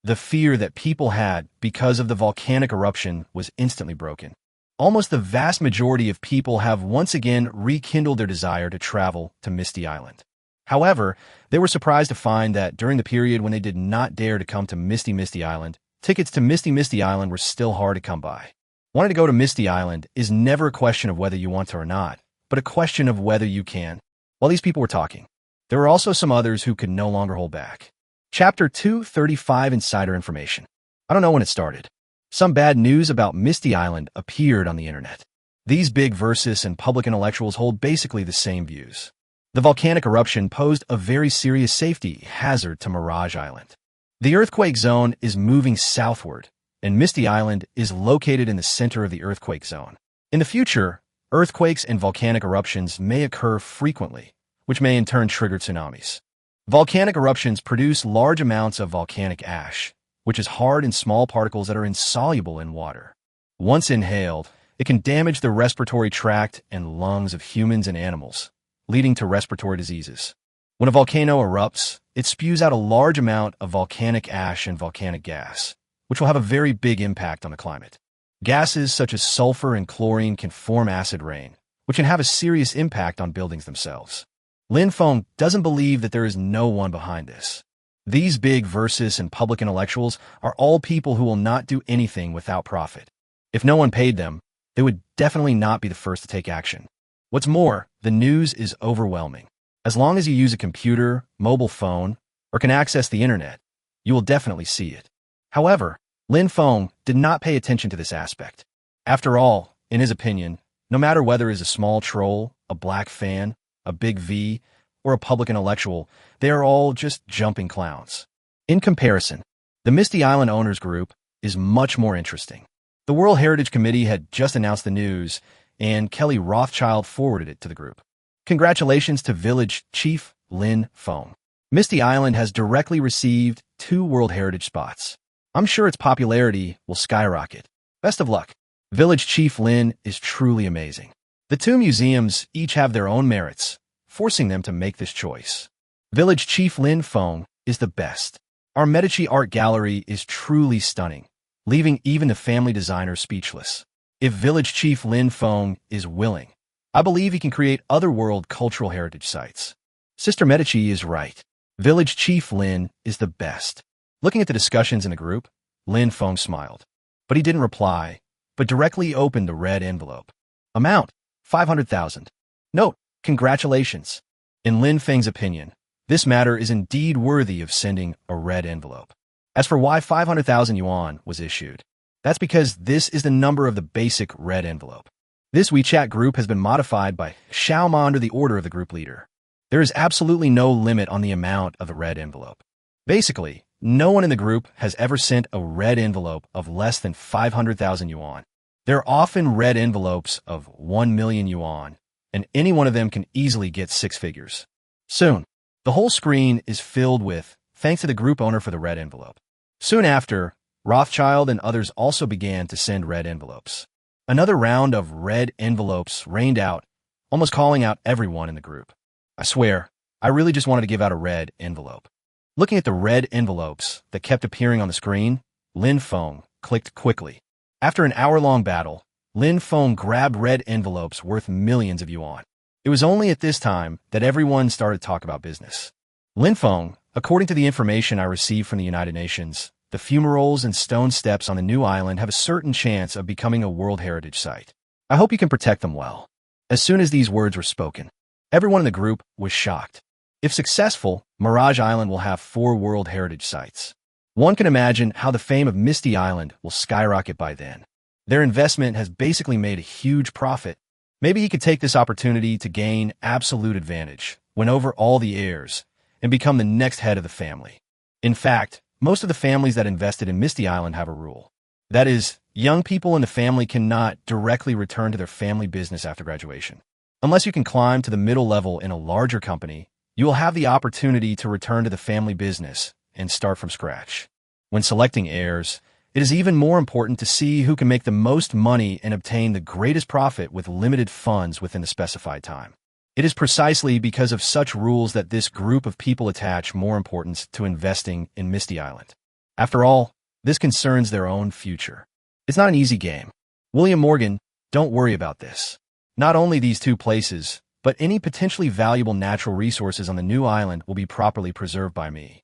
The fear that people had because of the volcanic eruption was instantly broken. Almost the vast majority of people have once again rekindled their desire to travel to Misty Island. However, they were surprised to find that during the period when they did not dare to come to Misty Island, tickets to Misty Island were still hard to come by. Wanting to go to Misty Island is never a question of whether you want to or not, but a question of whether you can. While these people were talking, there were also some others who could no longer hold back. Chapter 235 Insider Information. I don't know when it started. Some bad news about Misty Island appeared on the internet. These big versus and public intellectuals hold basically the same views. The volcanic eruption posed a very serious safety hazard to Mirage Island. The earthquake zone is moving southward, and Misty Island is located in the center of the earthquake zone. In the future, earthquakes and volcanic eruptions may occur frequently, which may in turn trigger tsunamis. Volcanic eruptions produce large amounts of volcanic ash, which is hard and small particles that are insoluble in water. Once inhaled, it can damage the respiratory tract and lungs of humans and animals, leading to respiratory diseases. When a volcano erupts, it spews out a large amount of volcanic ash and volcanic gas, which will have a very big impact on the climate. Gases such as sulfur and chlorine can form acid rain, which can have a serious impact on buildings themselves. Feng doesn't believe that there is no one behind this. These big versus and public intellectuals are all people who will not do anything without profit. If no one paid them, they would definitely not be the first to take action. What's more, the news is overwhelming. As long as you use a computer, mobile phone, or can access the internet, you will definitely see it. However, Feng did not pay attention to this aspect. After all, in his opinion, no matter whether it is a small troll, a black fan, a big V, or a public intellectual, they are all just jumping clowns. In comparison, the Misty Island Owners Group is much more interesting. The World Heritage Committee had just announced the news, and Kelly Rothschild forwarded it to the group. Congratulations to Village Chief Feng. Misty Island has directly received 2 World Heritage spots. I'm sure its popularity will skyrocket. Best of luck. Village Chief Lin is truly amazing. The 2 museums each have their own merits, forcing them to make this choice. Village Chief Feng is the best. Our Medici art gallery is truly stunning, leaving even the family designer speechless. If Village Chief Feng is willing, I believe he can create other world cultural heritage sites. Sister Medici is right. Village Chief Lin is the best. Looking at the discussions in the group, Feng smiled. But he didn't reply, but directly opened the red envelope. Amount, 500,000. Note, congratulations. In Feng's opinion, this matter is indeed worthy of sending a red envelope. As for why 500,000 yuan was issued, that's because this is the number of the basic red envelope. This WeChat group has been modified by Xiaoma under the order of the group leader. There is absolutely no limit on the amount of the red envelope. Basically, no one in the group has ever sent a red envelope of less than 500,000 yuan. There are often red envelopes of 1 million yuan, and any one of them can easily get 6 figures. Soon, the whole screen is filled with thanks to the group owner for the red envelope. Soon after, Rothschild and others also began to send red envelopes. Another round of red envelopes rained out, almost calling out everyone in the group. I swear, I really just wanted to give out a red envelope. Looking at the red envelopes that kept appearing on the screen, Feng clicked quickly. After an hour-long battle, Feng grabbed red envelopes worth millions of yuan. It was only at this time that everyone started to talk about business. Feng, according to the information I received from the United Nations, the fumaroles and stone steps on the new island have a certain chance of becoming a World Heritage Site. I hope you can protect them well. As soon as these words were spoken, everyone in the group was shocked. If successful, Mirage Island will have 4 World Heritage Sites. One can imagine how the fame of Misty Island will skyrocket by then. Their investment has basically made a huge profit. Maybe he could take this opportunity to gain absolute advantage, win over all the heirs, and become the next head of the family. In fact, most of the families that invested in Misty Island have a rule. That is, young people in the family cannot directly return to their family business after graduation. Unless you can climb to the middle level in a larger company, you will have the opportunity to return to the family business and start from scratch. When selecting heirs, it is even more important to see who can make the most money and obtain the greatest profit with limited funds within the specified time. It is precisely because of such rules that this group of people attach more importance to investing in Misty Island. After all, this concerns their own future. It's not an easy game. William Morgan, don't worry about this. Not only these 2 places, but any potentially valuable natural resources on the new island will be properly preserved by me.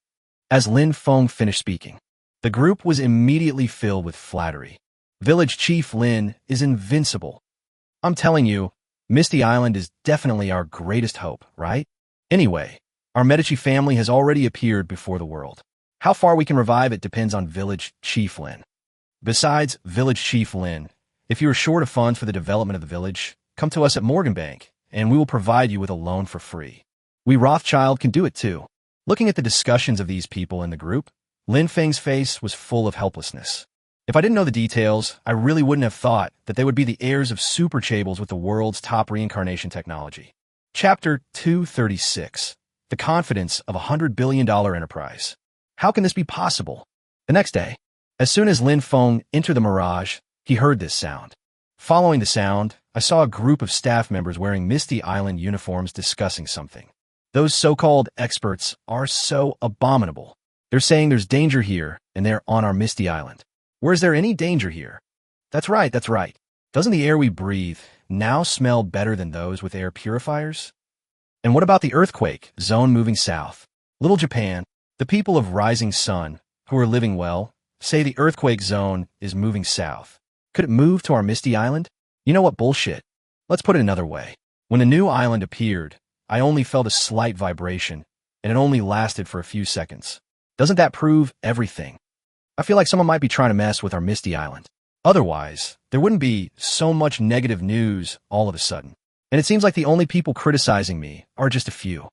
As Feng finished speaking, the group was immediately filled with flattery. Village Chief Lin is invincible. I'm telling you, Misty Island is definitely our greatest hope, right? Anyway, our Medici family has already appeared before the world. How far we can revive it depends on Village Chief Lin. Besides Village Chief Lin, if you are short of funds for the development of the village, come to us at Morgan Bank, and we will provide you with a loan for free. We Rothschild can do it too. Looking at the discussions of these people in the group, Lin Feng's face was full of helplessness. If I didn't know the details, I really wouldn't have thought that they would be the heirs of super chables with the world's top reincarnation technology. Chapter 236. The Confidence of a $100 billion Enterprise. How can this be possible? The next day, as soon as Lin Feng entered the Mirage, he heard this sound. Following the sound, I saw a group of staff members wearing Misty Island uniforms discussing something. Those so-called experts are so abominable. They're saying there's danger here, and they're on our Misty Island. Where is there any danger here? That's right. Doesn't the air we breathe now smell better than those with air purifiers? And what about the earthquake zone moving south? Little Japan, the people of Rising Sun, who are living well, say the earthquake zone is moving south. Could it move to our Misty Island? You know what bullshit? Let's put it another way. When the new island appeared, I only felt a slight vibration, and it only lasted for a few seconds. Doesn't that prove everything? I feel like someone might be trying to mess with our Misty Island. Otherwise, there wouldn't be so much negative news all of a sudden. And it seems like the only people criticizing me are just a few.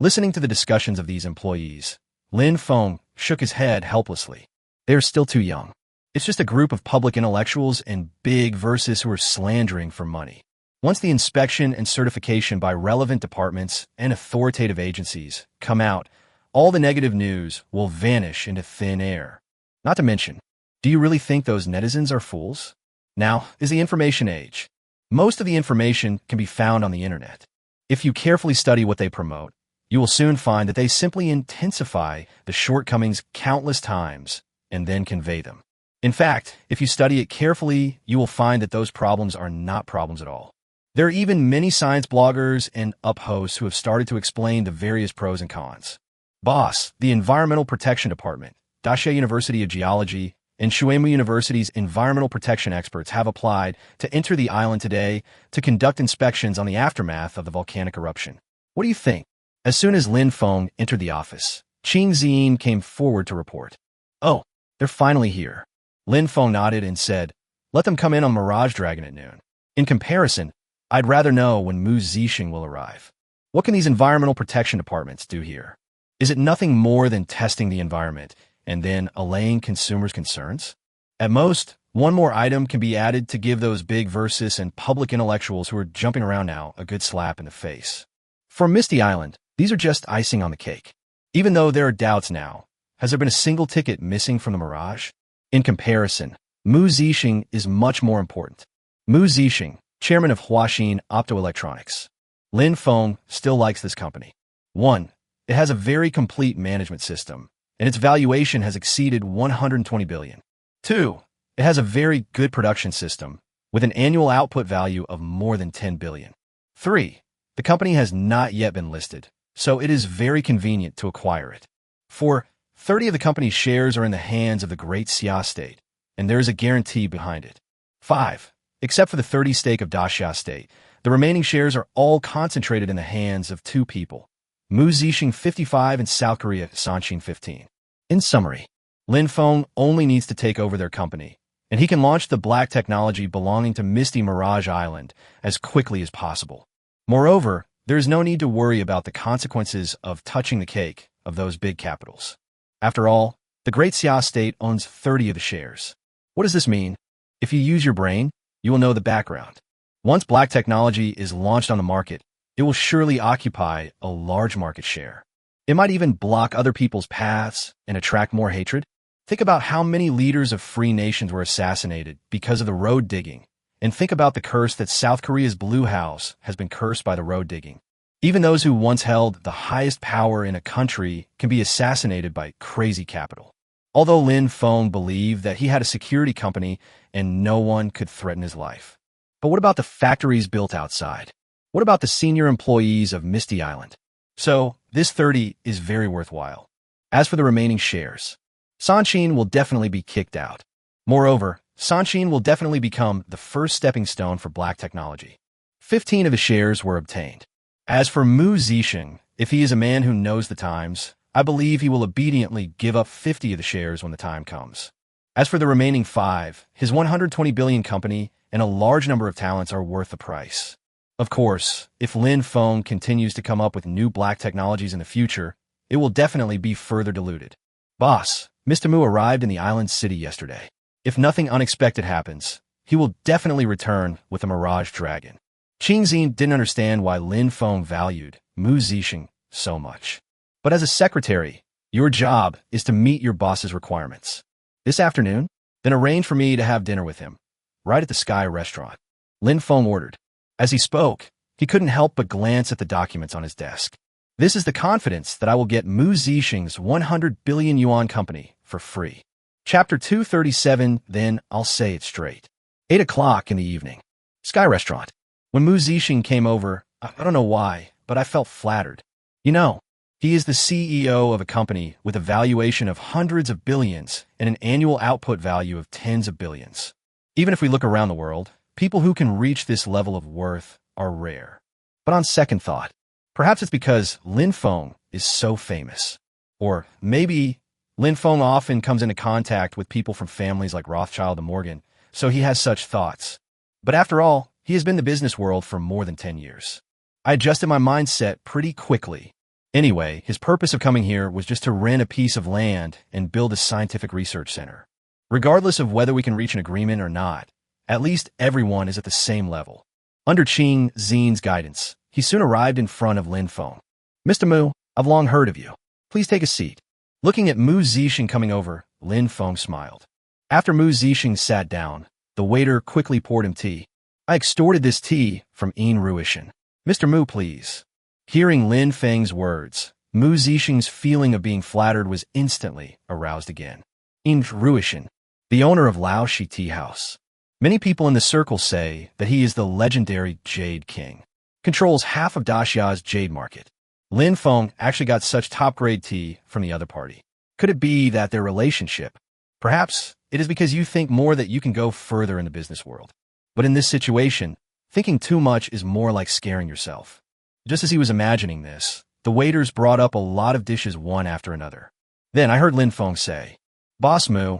Listening to the discussions of these employees, Lin Feng shook his head helplessly. They are still too young. It's just a group of public intellectuals and big verses who are slandering for money. Once the inspection and certification by relevant departments and authoritative agencies come out, all the negative news will vanish into thin air. Not to mention, do you really think those netizens are fools? Now is the information age. Most of the information can be found on the internet. If you carefully study what they promote, you will soon find that they simply intensify the shortcomings countless times and then convey them. In fact, if you study it carefully, you will find that those problems are not problems at all. There are even many science bloggers and up-hosts who have started to explain the various pros and cons. Boss, the Environmental Protection Department, Dashe University of Geology, and Shuemu University's environmental protection experts have applied to enter the island today to conduct inspections on the aftermath of the volcanic eruption. What do you think? As soon as Lin Feng entered the office, Qing Ziyin came forward to report. Oh, they're finally here. Lin Feng nodded and said, let them come in on Mirage Dragon at noon. In comparison, I'd rather know when Mu Zixing will arrive. What can these environmental protection departments do here? Is it nothing more than testing the environment and then allaying consumers' concerns? At most, one more item can be added to give those big versus and public intellectuals who are jumping around now a good slap in the face. For Misty Island, these are just icing on the cake. Even though there are doubts now, has there been a single ticket missing from the Mirage? In comparison, Mu Zixing is much more important. Mu Zixing, chairman of Huaxin Optoelectronics. Lin Feng still likes this company. 1. It has a very complete management system, and its valuation has exceeded 120 billion. 2. It has a very good production system, with an annual output value of more than 10 billion. 3. The company has not yet been listed, so it is very convenient to acquire it. 4. 30 of the company's shares are in the hands of the Great Xia State, and there is a guarantee behind it. 5. Except for the 30 stake of Daxia State, the remaining shares are all concentrated in the hands of 2 people, Mu Zixing 55 and South Korea Sanchin 15. In summary, Lin Feng only needs to take over their company, and he can launch the black technology belonging to Misty Mirage Island as quickly as possible. Moreover, there is no need to worry about the consequences of touching the cake of those big capitals. After all, the Great Xia State owns 30 of the shares. What does this mean? If you use your brain, you will know the background. Once black technology is launched on the market, it will surely occupy a large market share. It might even block other people's paths and attract more hatred. Think about how many leaders of free nations were assassinated because of the road digging, and think about the curse that South Korea's Blue House has been cursed by the road digging. Even those who once held the highest power in a country can be assassinated by crazy capital. Although Lin Feng believed that he had a security company and no one could threaten his life. But what about the factories built outside? What about the senior employees of Misty Island? So, this 30 is very worthwhile. As for the remaining shares, Sanchin will definitely be kicked out. Moreover, Sanshin will definitely become the first stepping stone for black technology. 15 of his shares were obtained. As for Mu Zixing, if he is a man who knows the times, I believe he will obediently give up 50 of the shares when the time comes. As for the remaining 5, his 120 billion company and a large number of talents are worth the price. Of course, if Feng continues to come up with new black technologies in the future, it will definitely be further diluted. Boss, Mr. Mu arrived in the island city yesterday. If nothing unexpected happens, he will definitely return with a Mirage Dragon. Qingxin didn't understand why Feng valued Mu Zixing so much. But as a secretary, your job is to meet your boss's requirements. This afternoon, then arrange for me to have dinner with him, right at the Sky restaurant. Feng ordered. As he spoke, he couldn't help but glance at the documents on his desk. This is the confidence that I will get Mu Zixing's 100 billion yuan company for free. Chapter 237, then I'll say it straight. 8 o'clock in the evening. Sky restaurant. When Mu Zixing came over, I don't know why, but I felt flattered. You know, he is the CEO of a company with a valuation of hundreds of billions and an annual output value of tens of billions. Even if we look around the world, people who can reach this level of worth are rare. But on second thought, perhaps it's because Feng is so famous. Or maybe Feng often comes into contact with people from families like Rothschild and Morgan, so he has such thoughts. But after all, he has been in the business world for more than 10 years. I adjusted my mindset pretty quickly. Anyway, his purpose of coming here was just to rent a piece of land and build a scientific research center. Regardless of whether we can reach an agreement or not, at least everyone is at the same level. Under Qingxin's guidance, he soon arrived in front of Feng. Mr. Mu, I've long heard of you. Please take a seat. Looking at Mu Zixing coming over, Feng smiled. After Mu Zixing sat down, the waiter quickly poured him tea. I extorted this tea from Ruishan. Mr. Mu, please. Hearing Feng's words, Mu Zixing's feeling of being flattered was instantly aroused again. Ruishan, the owner of Laoshi Tea House. Many people in the circle say that he is the legendary Jade King, controls half of Daxia's jade market. Feng actually got such top-grade tea from the other party. Could it be that their relationship? Perhaps it is because you think more that you can go further in the business world. But in this situation, thinking too much is more like scaring yourself. Just as he was imagining this, the waiters brought up a lot of dishes one after another. Then I heard Feng say, Boss Mu,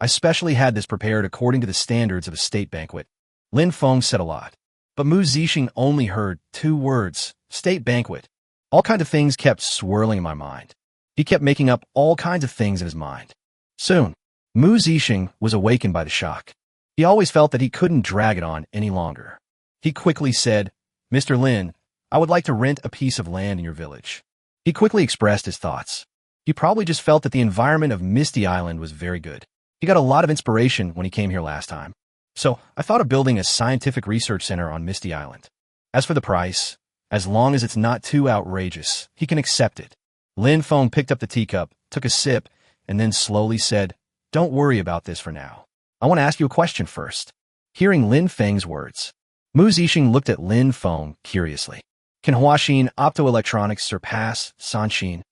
I specially had this prepared according to the standards of a state banquet. Feng said a lot, but Mu Zixing only heard 2 words, state banquet. All kinds of things kept swirling in my mind. He kept making up all kinds of things in his mind. Soon, Mu Zixing was awakened by the shock. He always felt that he couldn't drag it on any longer. He quickly said, Mr. Lin, I would like to rent a piece of land in your village. He quickly expressed his thoughts. He probably just felt that the environment of Misty Island was very good. He got a lot of inspiration when he came here last time. So I thought of building a scientific research center on Misty Island. As for the price, as long as it's not too outrageous, he can accept it. Feng picked up the teacup, took a sip, and then slowly said, Don't worry about this for now. I want to ask you a question first. Hearing Feng's words, Mu Zixing looked at Feng curiously. Can Huaxin Optoelectronics surpass Sanshin?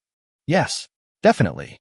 Yes, definitely.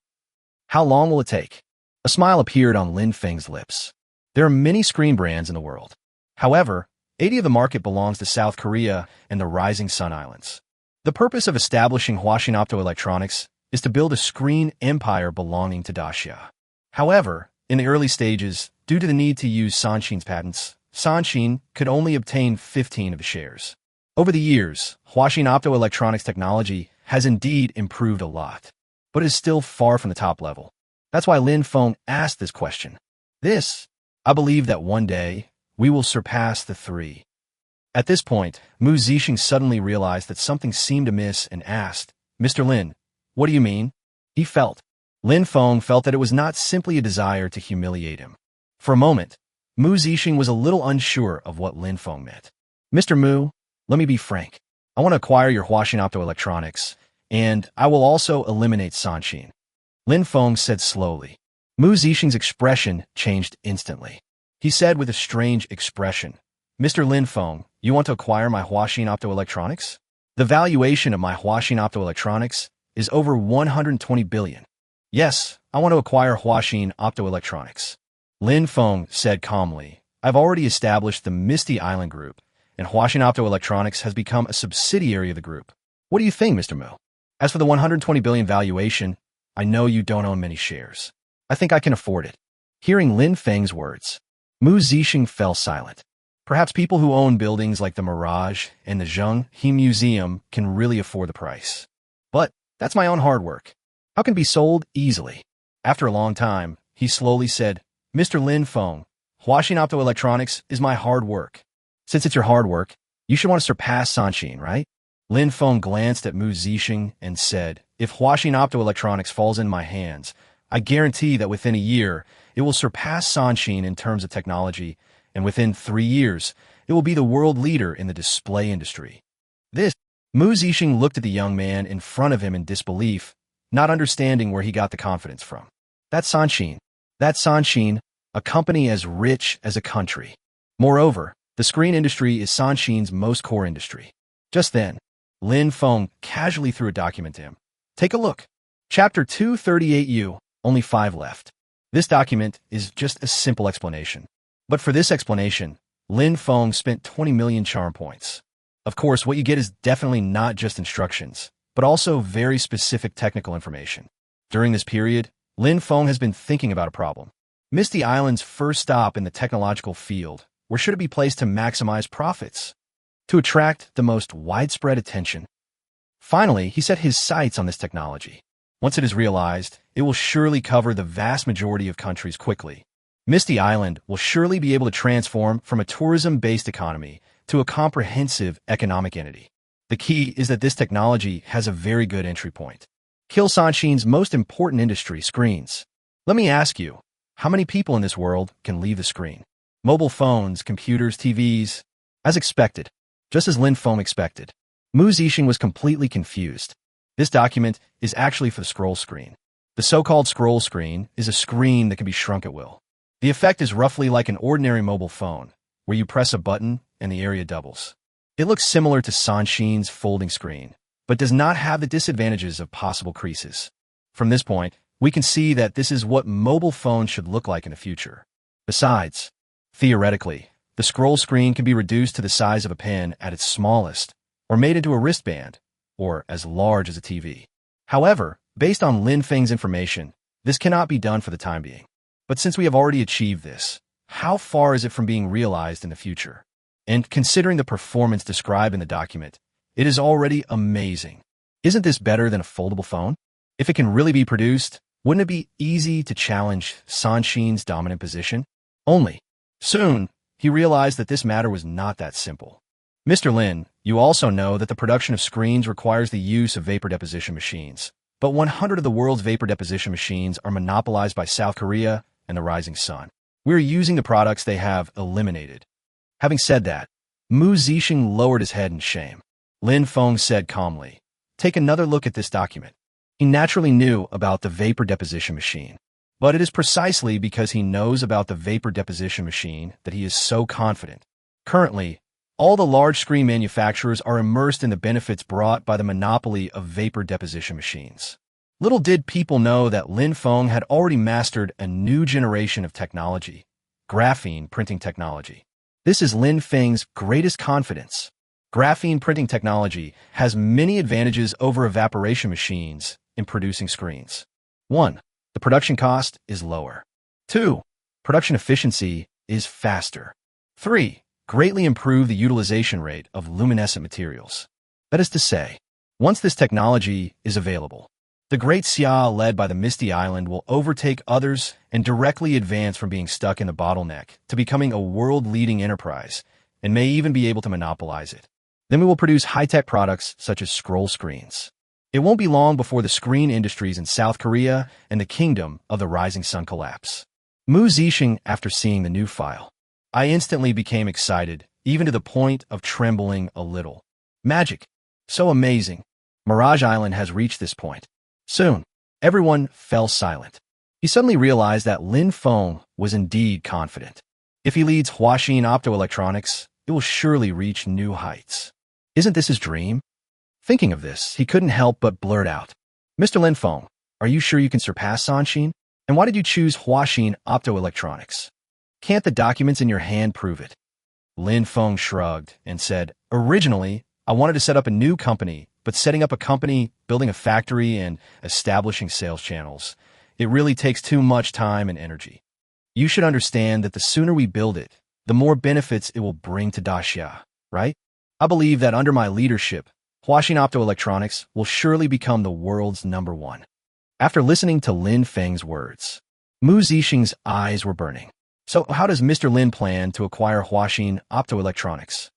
How long will it take? A smile appeared on Feng's lips. There are many screen brands in the world. However, 80% of the market belongs to South Korea and the Rising Sun Islands. The purpose of establishing Huaxin Optoelectronics is to build a screen empire belonging to Daxia. However, in the early stages, due to the need to use Sanshin's patents, Sanshin could only obtain 15 of the shares. Over the years, Huaxin Optoelectronics technology has indeed improved a lot, but is still far from the top level. That's why Feng asked this question. I believe that one day, we will surpass the 3. At this point, Mu Zixing suddenly realized that something seemed amiss and asked, Mr. Lin, what do you mean? Feng felt that it was not simply a desire to humiliate him. For a moment, Mu Zixing was a little unsure of what Feng meant. Mr. Mu, let me be frank. I want to acquire your Huaxin Optoelectronics, and I will also eliminate Sanshin. Feng said slowly. Mu Zixing's expression changed instantly. He said with a strange expression, Mr. Feng, you want to acquire my Huaxin Optoelectronics? The valuation of my Huaxin Optoelectronics is over 120 billion. Yes, I want to acquire Huaxin Optoelectronics. Lin Feng said calmly, I've already established the Misty Island Group, and Huaxin Optoelectronics has become a subsidiary of the group. What do you think, Mr. Mu? As for the 120 billion valuation, I know you don't own many shares. I think I can afford it. Hearing Lin Feng's words, Mu Zixing fell silent. Perhaps people who own buildings like the Mirage and the Zheng He Museum can really afford the price. But that's my own hard work. How can it be sold easily? After a long time, he slowly said, Mr. Lin Feng, Huaxin Optoelectronics is my hard work. Since it's your hard work, you should want to surpass Sanxin, right? Lin Feng glanced at Mu Zixing and said, if Huaxin Optoelectronics falls in my hands, I guarantee that within a year, it will surpass Sanxin in terms of technology, and within 3 years, it will be the world leader in the display industry. Mu Zixing looked at the young man in front of him in disbelief, not understanding where he got the confidence from. That's Sanxin, a company as rich as a country. Moreover, the screen industry is Sanxin's most core industry. Just then, Lin Feng casually threw a document to him. Take a look. Chapter 238U, only 5 left. This document is just a simple explanation. But for this explanation, Lin Feng spent 20 million charm points. Of course, what you get is definitely not just instructions, but also very specific technical information. During this period, Lin Feng has been thinking about a problem. Misty Island's first stop in the technological field, where should it be placed to maximize profits? To attract the most widespread attention. Finally, he set his sights on this technology. Once it is realized, it will surely cover the vast majority of countries quickly. Misty Island will surely be able to transform from a tourism-based economy to a comprehensive economic entity. The key is that this technology has a very good entry point. Kill Sanxin's most important industry, screens. Let me ask you, how many people in this world can leave the screen? Mobile phones, computers, TVs. As expected, just as Lin Feng expected, Mu Zixing was completely confused. This document is actually for the scroll screen. The so-called scroll screen is a screen that can be shrunk at will. The effect is roughly like an ordinary mobile phone, where you press a button and the area doubles. It looks similar to Sanxin's folding screen, but does not have the disadvantages of possible creases. From this point, we can see that this is what mobile phones should look like in the future. Besides, theoretically, the scroll screen can be reduced to the size of a pen at its smallest, or made into a wristband, or as large as a TV. However, based on Lin Feng's information, this cannot be done for the time being. But since we have already achieved this, how far is it from being realized in the future? And considering the performance described in the document, it is already amazing. Isn't this better than a foldable phone? If it can really be produced, wouldn't it be easy to challenge Sanxin's dominant position? Only, soon, he realized that this matter was not that simple. Mr. Lin, you also know that the production of screens requires the use of vapor deposition machines, but 100 of the world's vapor deposition machines are monopolized by South Korea and the rising sun. We're using the products they have eliminated. Having said that, Mu Zixing lowered his head in shame. Lin Feng said calmly, take another look at this document. He naturally knew about the vapor deposition machine, but it is precisely because he knows about the vapor deposition machine that he is so confident. Currently, all the large screen manufacturers are immersed in the benefits brought by the monopoly of vapor deposition machines. Little did people know that Lin Feng had already mastered a new generation of technology, graphene printing technology. This is Lin Feng's greatest confidence. Graphene printing technology has many advantages over evaporation machines in producing screens. 1. The production cost is lower. 2. Production efficiency is faster. 3. Greatly improve the utilization rate of luminescent materials. That is to say, once this technology is available, the Great Xia led by the Misty Island will overtake others and directly advance from being stuck in the bottleneck to becoming a world-leading enterprise, and may even be able to monopolize it. Then we will produce high-tech products such as scroll screens. It won't be long before the screen industries in South Korea and the kingdom of the rising sun collapse. Mu Zixing, after seeing the new file, I instantly became excited, even to the point of trembling a little. Magic. So amazing. Mirage Island has reached this point. Soon, everyone fell silent. He suddenly realized that Lin Feng was indeed confident. If he leads Huaxin Optoelectronics, it will surely reach new heights. Isn't this his dream? Thinking of this, he couldn't help but blurt out, Mr. Lin Feng, are you sure you can surpass Sanxin? And why did you choose Huaxin Optoelectronics? Can't the documents in your hand prove it? Lin Feng shrugged and said, originally, I wanted to set up a new company, but setting up a company, building a factory, and establishing sales channels, it really takes too much time and energy. You should understand that the sooner we build it, the more benefits it will bring to Daxia, right? I believe that under my leadership, Huaxin Optoelectronics will surely become the world's #1. After listening to Lin Feng's words, Mu Zixing's eyes were burning. So how does Mr. Lin plan to acquire Huaxin Optoelectronics?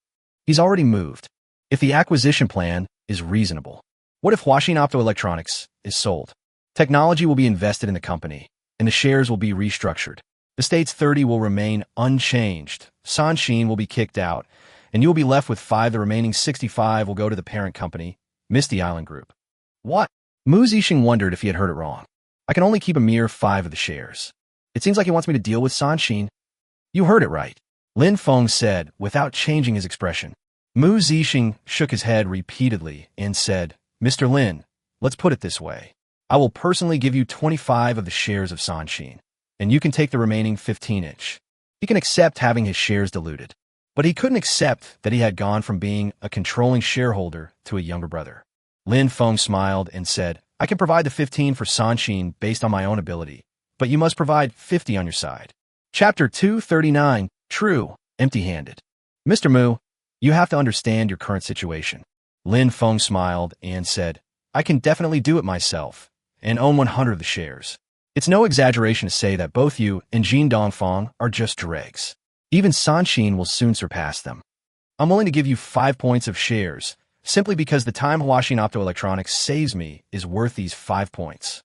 He's already moved. If the acquisition plan is reasonable, what if Huaxin Optoelectronics is sold? Technology will be invested in the company, and the shares will be restructured. The state's 30 will remain unchanged. Sanxin will be kicked out, and you will be left with 5. The remaining 65 will go to the parent company, Misty Island Group. What? Mu Zixing wondered if he had heard it wrong. I can only keep a mere 5 of the shares. It seems like he wants me to deal with Sanxin. You heard it right, Lin Feng said without changing his expression. Mu Zixing shook his head repeatedly and said, Mr. Lin, let's put it this way. I will personally give you 25 of the shares of Sanxin, and you can take the remaining 15-inch. He can accept having his shares diluted, but he couldn't accept that he had gone from being a controlling shareholder to a younger brother. Lin Feng smiled and said, I can provide the 15 for Sanxin based on my own ability, but you must provide 50 on your side. Chapter 239, True, Empty-Handed. Mr. Mu, you have to understand your current situation. Lin Feng smiled and said, I can definitely do it myself and own 100 of the shares. It's no exaggeration to say that both you and Jin Dongfang are just dregs. Even Sanxin will soon surpass them. I'm willing to give you 5 points of shares, simply because the time Huaxin Optoelectronics saves me is worth these 5 points.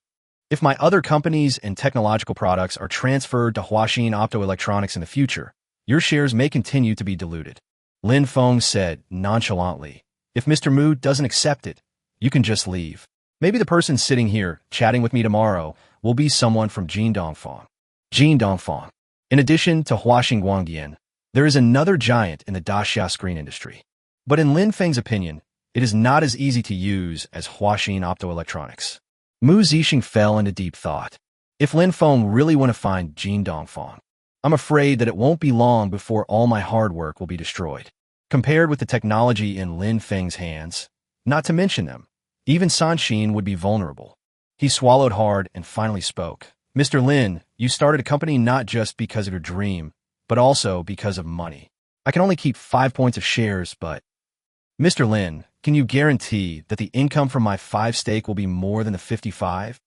If my other companies and technological products are transferred to Huaxin Optoelectronics in the future, your shares may continue to be diluted. Lin Feng said nonchalantly, if Mr. Mu doesn't accept it, you can just leave. Maybe the person sitting here chatting with me tomorrow will be someone from Jin Dongfang. Jin Dongfang. In addition to Huaxin Guangdian, there is another giant in the Daxia screen industry. But in Lin Feng's opinion, it is not as easy to use as Huaxin Optoelectronics. Mu Zixing fell into deep thought. If Lin Feng really want to find Jin Dongfang, I'm afraid that it won't be long before all my hard work will be destroyed. Compared with the technology in Lin Feng's hands, not to mention them, even Sanxin would be vulnerable. He swallowed hard and finally spoke. Mr. Lin, you started a company not just because of your dream, but also because of money. I can only keep 5 points of shares, but... Mr. Lin, can you guarantee that the income from my 5 stake will be more than the 55?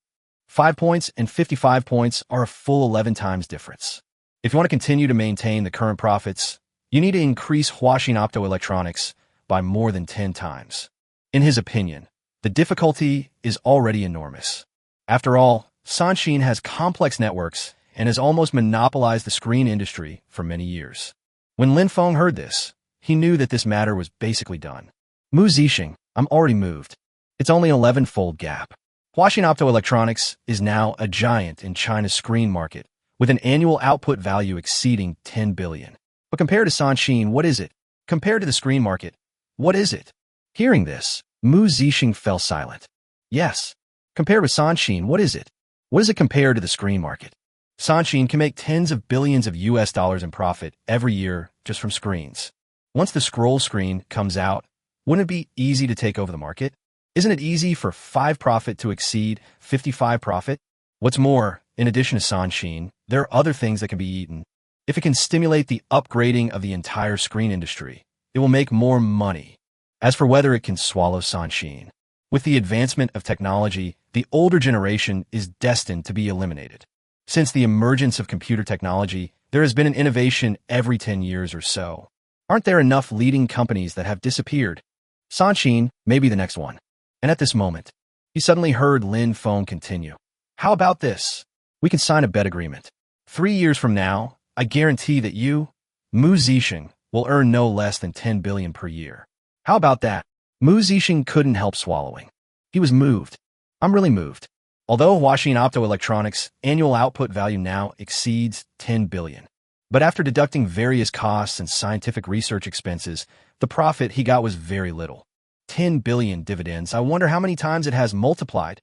5 points and 55 points are a full 11 times difference. If you want to continue to maintain the current profits, you need to increase Huaxin Optoelectronics by more than 10 times. In his opinion, the difficulty is already enormous. After all, Sanxin has complex networks and has almost monopolized the screen industry for many years. When Lin Feng heard this, he knew that this matter was basically done. Mu Zixing, I'm already moved. It's only an 11-fold gap. Huaxin Optoelectronics is now a giant in China's screen market, with an annual output value exceeding 10 billion. But compared to Sanxin, what is it? Compared to the screen market, what is it? Hearing this, Mu Zixing fell silent. Yes. Compared with Sanxin, what is it? What is it compared to the screen market? Sanxin can make tens of billions of US dollars in profit every year just from screens. Once the scroll screen comes out, wouldn't it be easy to take over the market? Isn't it easy for 5 profit to exceed 55 profit? What's more, in addition to Sanxin, there are other things that can be eaten. If it can stimulate the upgrading of the entire screen industry, it will make more money. As for whether it can swallow Sanxin, with the advancement of technology, the older generation is destined to be eliminated. Since the emergence of computer technology, there has been an innovation every 10 years or so. Aren't there enough leading companies that have disappeared? Sanxin may be the next one. And at this moment, he suddenly heard Lin Feng continue. How about this? We can sign a bet agreement. 3 years from now, I guarantee that you, Mu Zixing, will earn no less than 10 billion per year. How about that? Mu Zixing couldn't help swallowing. He was moved. I'm really moved. Although Huaxin Optoelectronics' annual output value now exceeds 10 billion. But after deducting various costs and scientific research expenses, the profit he got was very little. 10 billion dividends. I wonder how many times it has multiplied.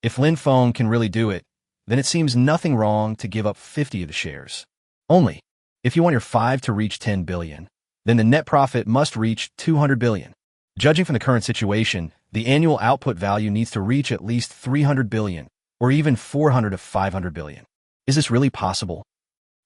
If Lin Feng can really do it, then it seems nothing wrong to give up 50 of the shares. Only, if you want your 5 to reach 10 billion, then the net profit must reach 200 billion. Judging from the current situation, the annual output value needs to reach at least 300 billion, or even 400 to 500 billion. Is this really possible?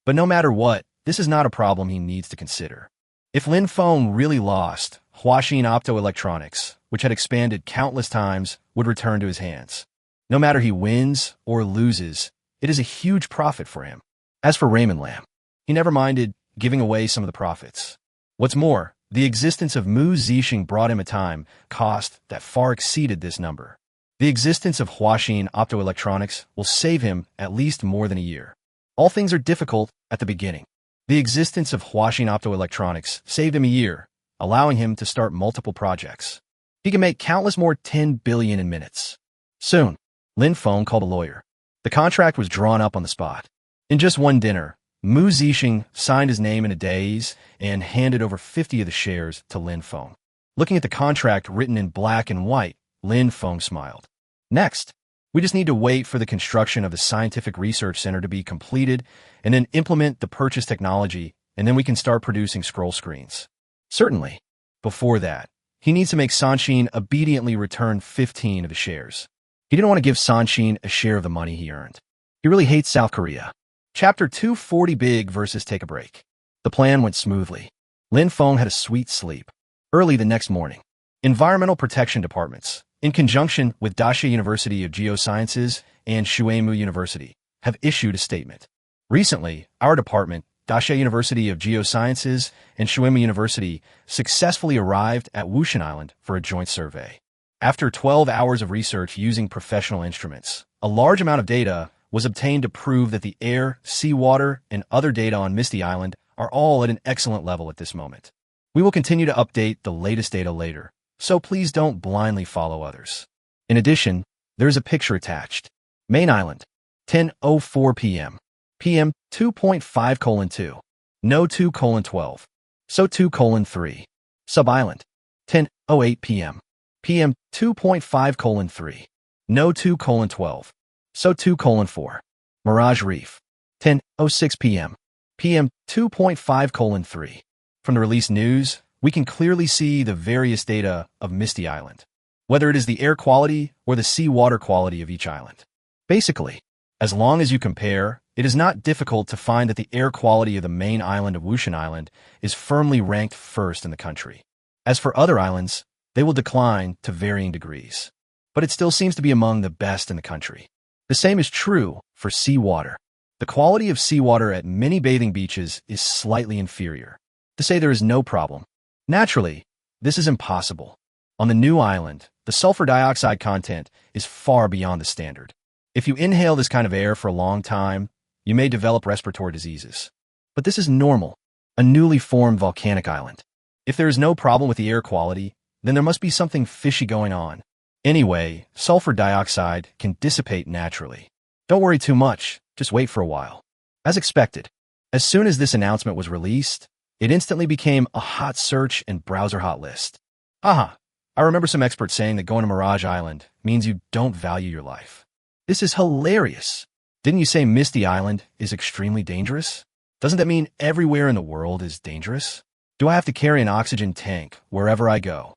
But no matter what, this is not a problem he needs to consider. If Feng really lost, Huaxin Optoelectronics, which had expanded countless times, would return to his hands. No matter he wins or loses, it is a huge profit for him. As for Raymond Lam, he never minded giving away some of the profits. What's more, the existence of Mu Zixing brought him a cost that far exceeded this number. The existence of Huaxin Optoelectronics will save him at least more than a year. All things are difficult at the beginning. The existence of Huaxin Optoelectronics saved him a year, allowing him to start multiple projects. He can make countless more 10 billion in minutes. Soon, Feng called a lawyer. The contract was drawn up on the spot. In just one dinner, Mu Zixing signed his name in a daze and handed over 50 of the shares to Feng. Looking at the contract written in black and white, Feng smiled. Next, we just need to wait for the construction of the scientific research center to be completed and then implement the purchase technology, and then we can start producing scroll screens. Certainly, before that, he needs to make Sanshin obediently return 15 of the shares. He didn't want to give Sanshin a share of the money he earned. He really hates South Korea. Chapter 240 Big versus Take a Break. The plan went smoothly. Feng had a sweet sleep. Early the next morning, Environmental Protection Departments, in conjunction with Daxia University of Geosciences and Shuemu University, have issued a statement. Recently, our department, Daxia University of Geosciences and Shuemu University, successfully arrived at Wushan Island for a joint survey. After 12 hours of research using professional instruments, a large amount of data was obtained to prove that the air, seawater, and other data on Misty Island are all at an excellent level at this moment. We will continue to update the latest data later, so please don't blindly follow others. In addition, there is a picture attached. Main Island, 10:04 p.m. PM 2.5:2. No 2:12. So 2:3. Sub-Island, 10:08 p.m. PM 2.5:3. No 2:12. So 2:4. Mirage Reef, 10:06 p.m. PM 2.5:3. From the released news, we can clearly see the various data of Misty Island, whether it is the air quality or the seawater quality of each island. Basically, as long as you compare, it is not difficult to find that the air quality of the main island of Wushan Island is firmly ranked first in the country. As for other islands, they will decline to varying degrees, but it still seems to be among the best in the country. The same is true for seawater. The quality of seawater at many bathing beaches is slightly inferior. To say there is no problem, naturally, this is impossible. On the new island, the sulfur dioxide content is far beyond the standard. If you inhale this kind of air for a long time, you may develop respiratory diseases. But this is normal, a newly formed volcanic island. If there is no problem with the air quality, then there must be something fishy going on. Anyway, sulfur dioxide can dissipate naturally. Don't worry too much, just wait for a while. As expected, as soon as this announcement was released, it instantly became a hot search and browser hot list. Haha, I remember some experts saying that going to Mirage Island means you don't value your life. This is hilarious. Didn't you say Misty Island is extremely dangerous? Doesn't that mean everywhere in the world is dangerous? Do I have to carry an oxygen tank wherever I go?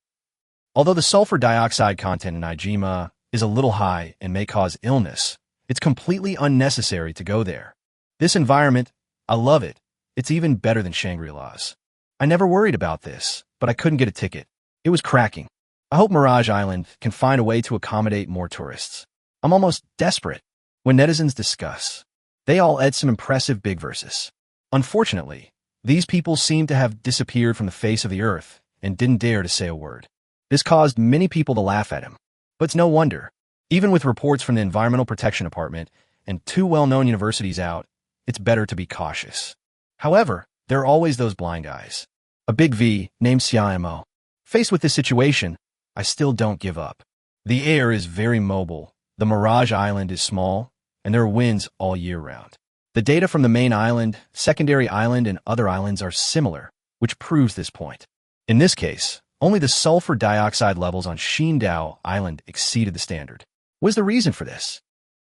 Although the sulfur dioxide content in Ijima is a little high and may cause illness, it's completely unnecessary to go there. This environment, I love it. It's even better than Shangri-La's. I never worried about this, but I couldn't get a ticket. It was cracking. I hope Mirage Island can find a way to accommodate more tourists. I'm almost desperate. When netizens discuss, they all add some impressive big verses. Unfortunately, these people seem to have disappeared from the face of the earth and didn't dare to say a word. This caused many people to laugh at him. But it's no wonder. Even with reports from the Environmental Protection Department and 2 well-known universities out, it's better to be cautious. However, there are always those blind guys. A big V named Xiaomo. Faced with this situation, I still don't give up. The air is very mobile, the Mirage Island is small, and there are winds all year round. The data from the main island, secondary island, and other islands are similar, which proves this point. In this case, only the sulfur dioxide levels on Xindao Island exceeded the standard. What is the reason for this?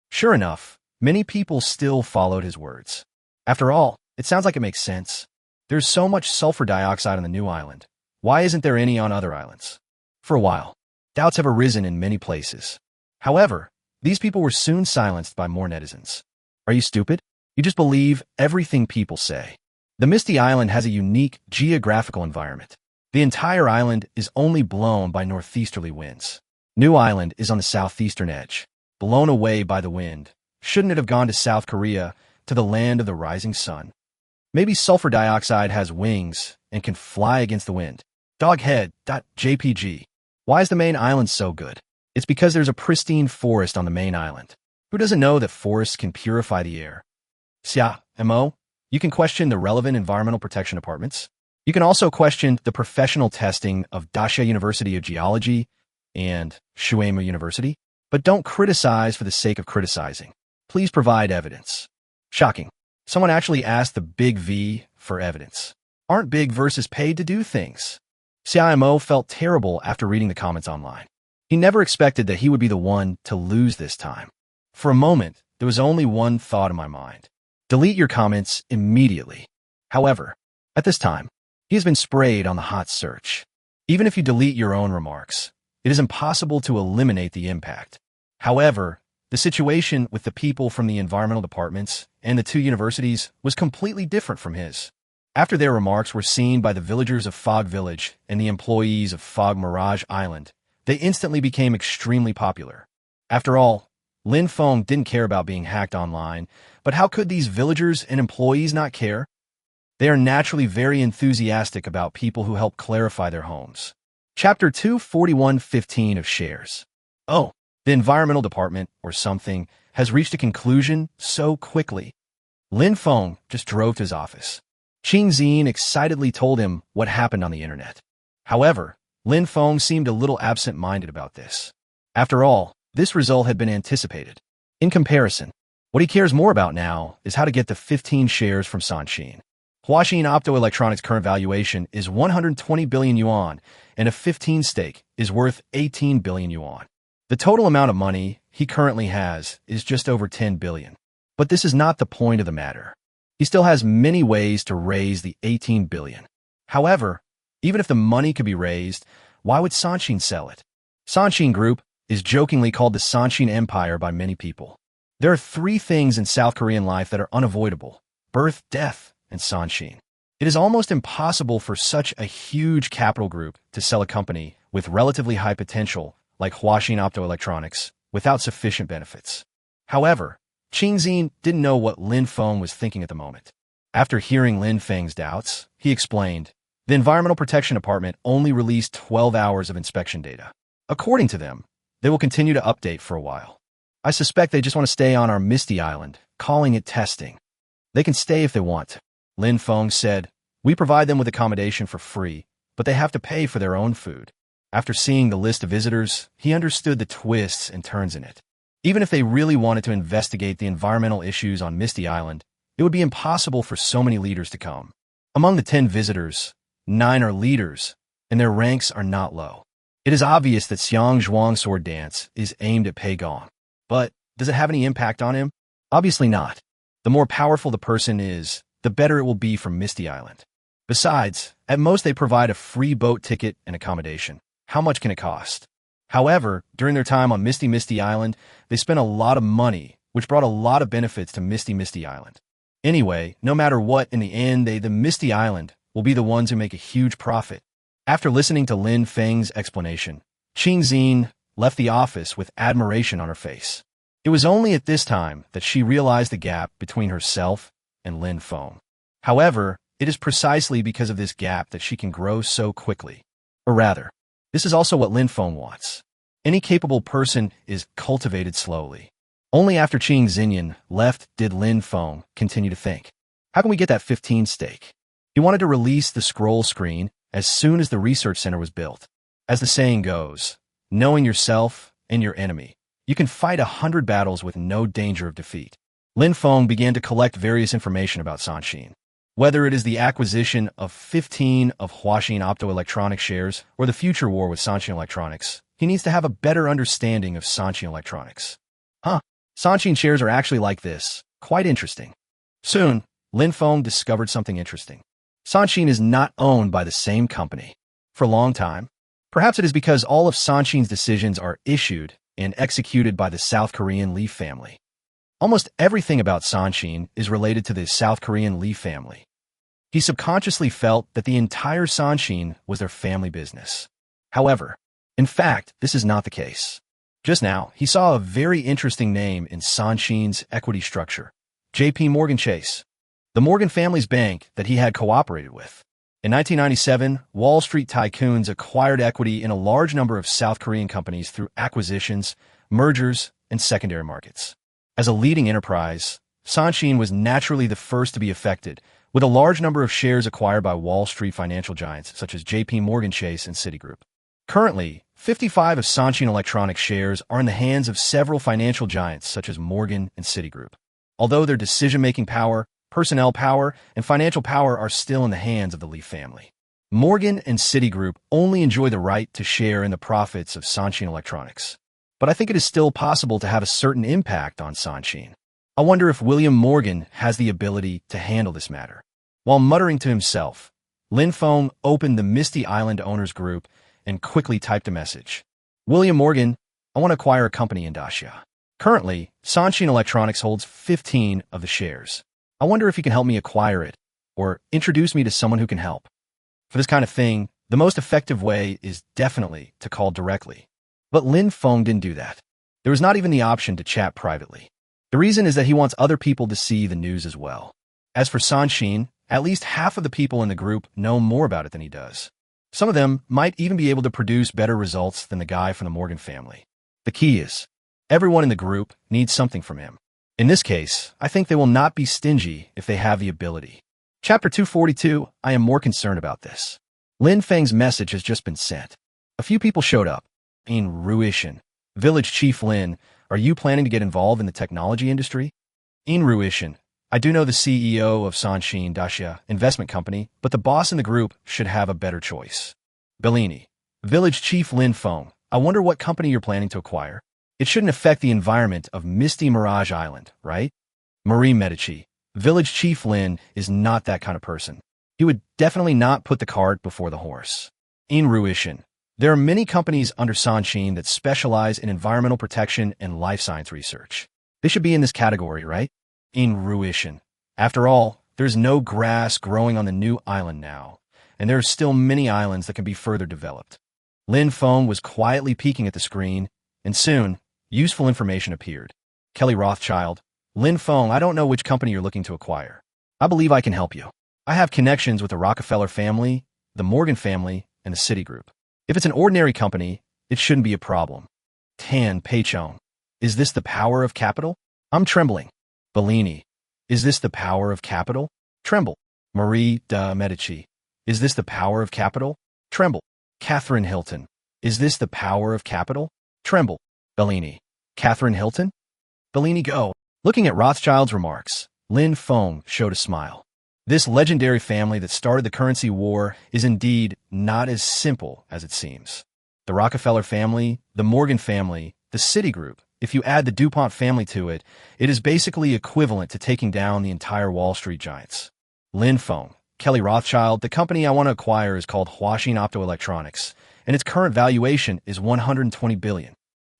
Sure enough, many people still followed his words. After all, it sounds like it makes sense. There's so much sulfur dioxide on the new island. Why isn't there any on other islands? For a while, doubts have arisen in many places. However, these people were soon silenced by more netizens. Are you stupid? You just believe everything people say. The Misty Island has a unique geographical environment. The entire island is only blown by northeasterly winds. New Island is on the southeastern edge, blown away by the wind. Shouldn't it have gone to South Korea, to the land of the rising sun? Maybe sulfur dioxide has wings and can fly against the wind. Doghead.jpg. Why is the main island so good? It's because there's a pristine forest on the main island. Who doesn't know that forests can purify the air? Mo, you can question the relevant environmental protection departments. You can also question the professional testing of Dasha University of Geology and Shuema University, but don't criticize for the sake of criticizing. Please provide evidence. Shocking. Someone actually asked the Big V for evidence. Aren't big versus paid to do things? CIMO felt terrible after reading the comments online. He never expected that he would be the one to lose this time. For a moment, there was only one thought in my mind. Delete your comments immediately. However, at this time, he has been sprayed on the hot search. Even if you delete your own remarks, it is impossible to eliminate the impact. However, the situation with the people from the environmental departments and the two universities was completely different from his. After their remarks were seen by the villagers of Fog Village and the employees of Fog Mirage Island, they instantly became extremely popular. After all, Lin Feng didn't care about being hacked online, but how could these villagers and employees not care? They are naturally very enthusiastic about people who help clarify their homes. Chapter 241:15 of shares. Oh, the environmental department, or something, has reached a conclusion so quickly. Lin Feng just drove to his office. Qing Xin excitedly told him what happened on the internet. However, Lin Feng seemed a little absent-minded about this. After all, this result had been anticipated. In comparison, what he cares more about now is how to get the 15 shares from Sanxin. Huaxin Optoelectronics' current valuation is 120 billion yuan, and a 15 stake is worth 18 billion yuan. The total amount of money he currently has is just over 10 billion. But this is not the point of the matter. He still has many ways to raise the 18 billion. However, even if the money could be raised, why would Sanxin sell it? Sanxin Group is jokingly called the Sanxin Empire by many people. There are three things in South Korean life that are unavoidable: birth, death, and Sanxin. It is almost impossible for such a huge capital group to sell a company with relatively high potential like Huaxin Optoelectronics without sufficient benefits. However, Qing Xin didn't know what Lin Feng was thinking at the moment. After hearing Lin Feng's doubts, he explained, the Environmental Protection Department only released 12 hours of inspection data. According to them, they will continue to update for a while. I suspect they just want to stay on our Misty Island, calling it testing. They can stay if they want. Lin Feng said, we provide them with accommodation for free, but they have to pay for their own food. After seeing the list of visitors, he understood the twists and turns in it. Even if they really wanted to investigate the environmental issues on Misty Island, it would be impossible for so many leaders to come. Among the 10 visitors, 9 are leaders, and their ranks are not low. It is obvious that Xiang Zhuang's sword dance is aimed at Pei Gong. But does it have any impact on him? Obviously not. The more powerful the person is, the better it will be for Misty Island. Besides, at most they provide a free boat ticket and accommodation. How much can it cost? However, during their time on Misty Island, they spent a lot of money, which brought a lot of benefits to Misty Island. Anyway, no matter what, in the end, the Misty Island will be the ones who make a huge profit. After listening to Lin Feng's explanation, Qing Xin left the office with admiration on her face. It was only at this time that she realized the gap between herself and Lin Feng. However, it is precisely because of this gap that she can grow so quickly. Or rather, this is also what Lin Feng wants. Any capable person is cultivated slowly. Only after Qing Xinyan left did Lin Feng continue to think. How can we get that 15 stake? He wanted to release the scroll screen as soon as the research center was built. As the saying goes, knowing yourself and your enemy, you can fight 100 battles with no danger of defeat. Lin Feng began to collect various information about Sanxin. Whether it is the acquisition of 15 of Huaxin Optoelectronics shares or the future war with Sanxin Electronics, he needs to have a better understanding of Sanxin Electronics. Sanshine shares are actually like this. Quite interesting. Soon, Lin Feng discovered something interesting. Sanshine is not owned by the same company. For a long time, perhaps it is because all of Sanshine's decisions are issued and executed by the South Korean Lee family. Almost everything about Sanshine is related to the South Korean Lee family. He subconsciously felt that the entire Sanshine was their family business. However, in fact, this is not the case. Just now, he saw a very interesting name in Sanshine's equity structure, J.P. Morgan Chase, the Morgan family's bank that he had cooperated with. In 1997, Wall Street tycoons acquired equity in a large number of South Korean companies through acquisitions, mergers, and secondary markets. As a leading enterprise, Sanshine was naturally the first to be affected, with a large number of shares acquired by Wall Street financial giants such as J.P. Morgan Chase and Citigroup. Currently, 55 of Sanshine Electronics shares are in the hands of several financial giants such as Morgan and Citigroup. Although their decision-making power, personnel power, and financial power are still in the hands of the Lee family, Morgan and Citigroup only enjoy the right to share in the profits of Sanshine Electronics. But I think it is still possible to have a certain impact on Sanshine. I wonder if William Morgan has the ability to handle this matter. While muttering to himself, Lin Feng opened the Misty Island Owners Group and quickly typed a message. William Morgan, I want to acquire a company in Dacia. Currently, Sanshine Electronics holds 15 of the shares. I wonder if you can help me acquire it, or introduce me to someone who can help. For this kind of thing, the most effective way is definitely to call directly. But Lin Feng didn't do that. There was not even the option to chat privately. The reason is that he wants other people to see the news as well. As for Sanshine, at least half of the people in the group know more about it than he does. Some of them might even be able to produce better results than the guy from the Morgan family. The key is, everyone in the group needs something from him. In this case, I think they will not be stingy if they have the ability. Chapter 242, I am more concerned about this. Lin Feng's message has just been sent. A few people showed up. In Ruishan, Village Chief Lin, are you planning to get involved in the technology industry? In Ruishan, I do know the CEO of Sanshine Dacia Investment Company, but the boss in the group should have a better choice. Bellini, Village Chief Lin Feng, I wonder what company you're planning to acquire. It shouldn't affect the environment of Misty Mirage Island, right? Marie Medici, Village Chief Lin is not that kind of person. He would definitely not put the cart before the horse. In Ruishan, there are many companies under Sanshine that specialize in environmental protection and life science research. They should be in this category, right? In Ruishan. After all, there's no grass growing on the new island now, and there are still many islands that can be further developed. Lin Feng was quietly peeking at the screen, and soon, useful information appeared. Kelly Rothschild, Lin Feng, I don't know which company you're looking to acquire. I believe I can help you. I have connections with the Rockefeller family, the Morgan family, and the Citigroup. If it's an ordinary company, it shouldn't be a problem. Tan Peichong, is this the power of capital? I'm trembling. Bellini, is this the power of capital? Tremble. Marie de Medici, is this the power of capital? Tremble. Catherine Hilton, is this the power of capital? Tremble. Bellini, Catherine Hilton? Bellini, go. Looking at Rothschild's remarks, Lin Feng showed a smile. This legendary family that started the currency war is indeed not as simple as it seems. The Rockefeller family, the Morgan family, the Citigroup, if you add the DuPont family to it, it is basically equivalent to taking down the entire Wall Street giants. Lin Feng, Kelly Rothschild, the company I want to acquire is called Huaxin Optoelectronics, and its current valuation is $120 billion.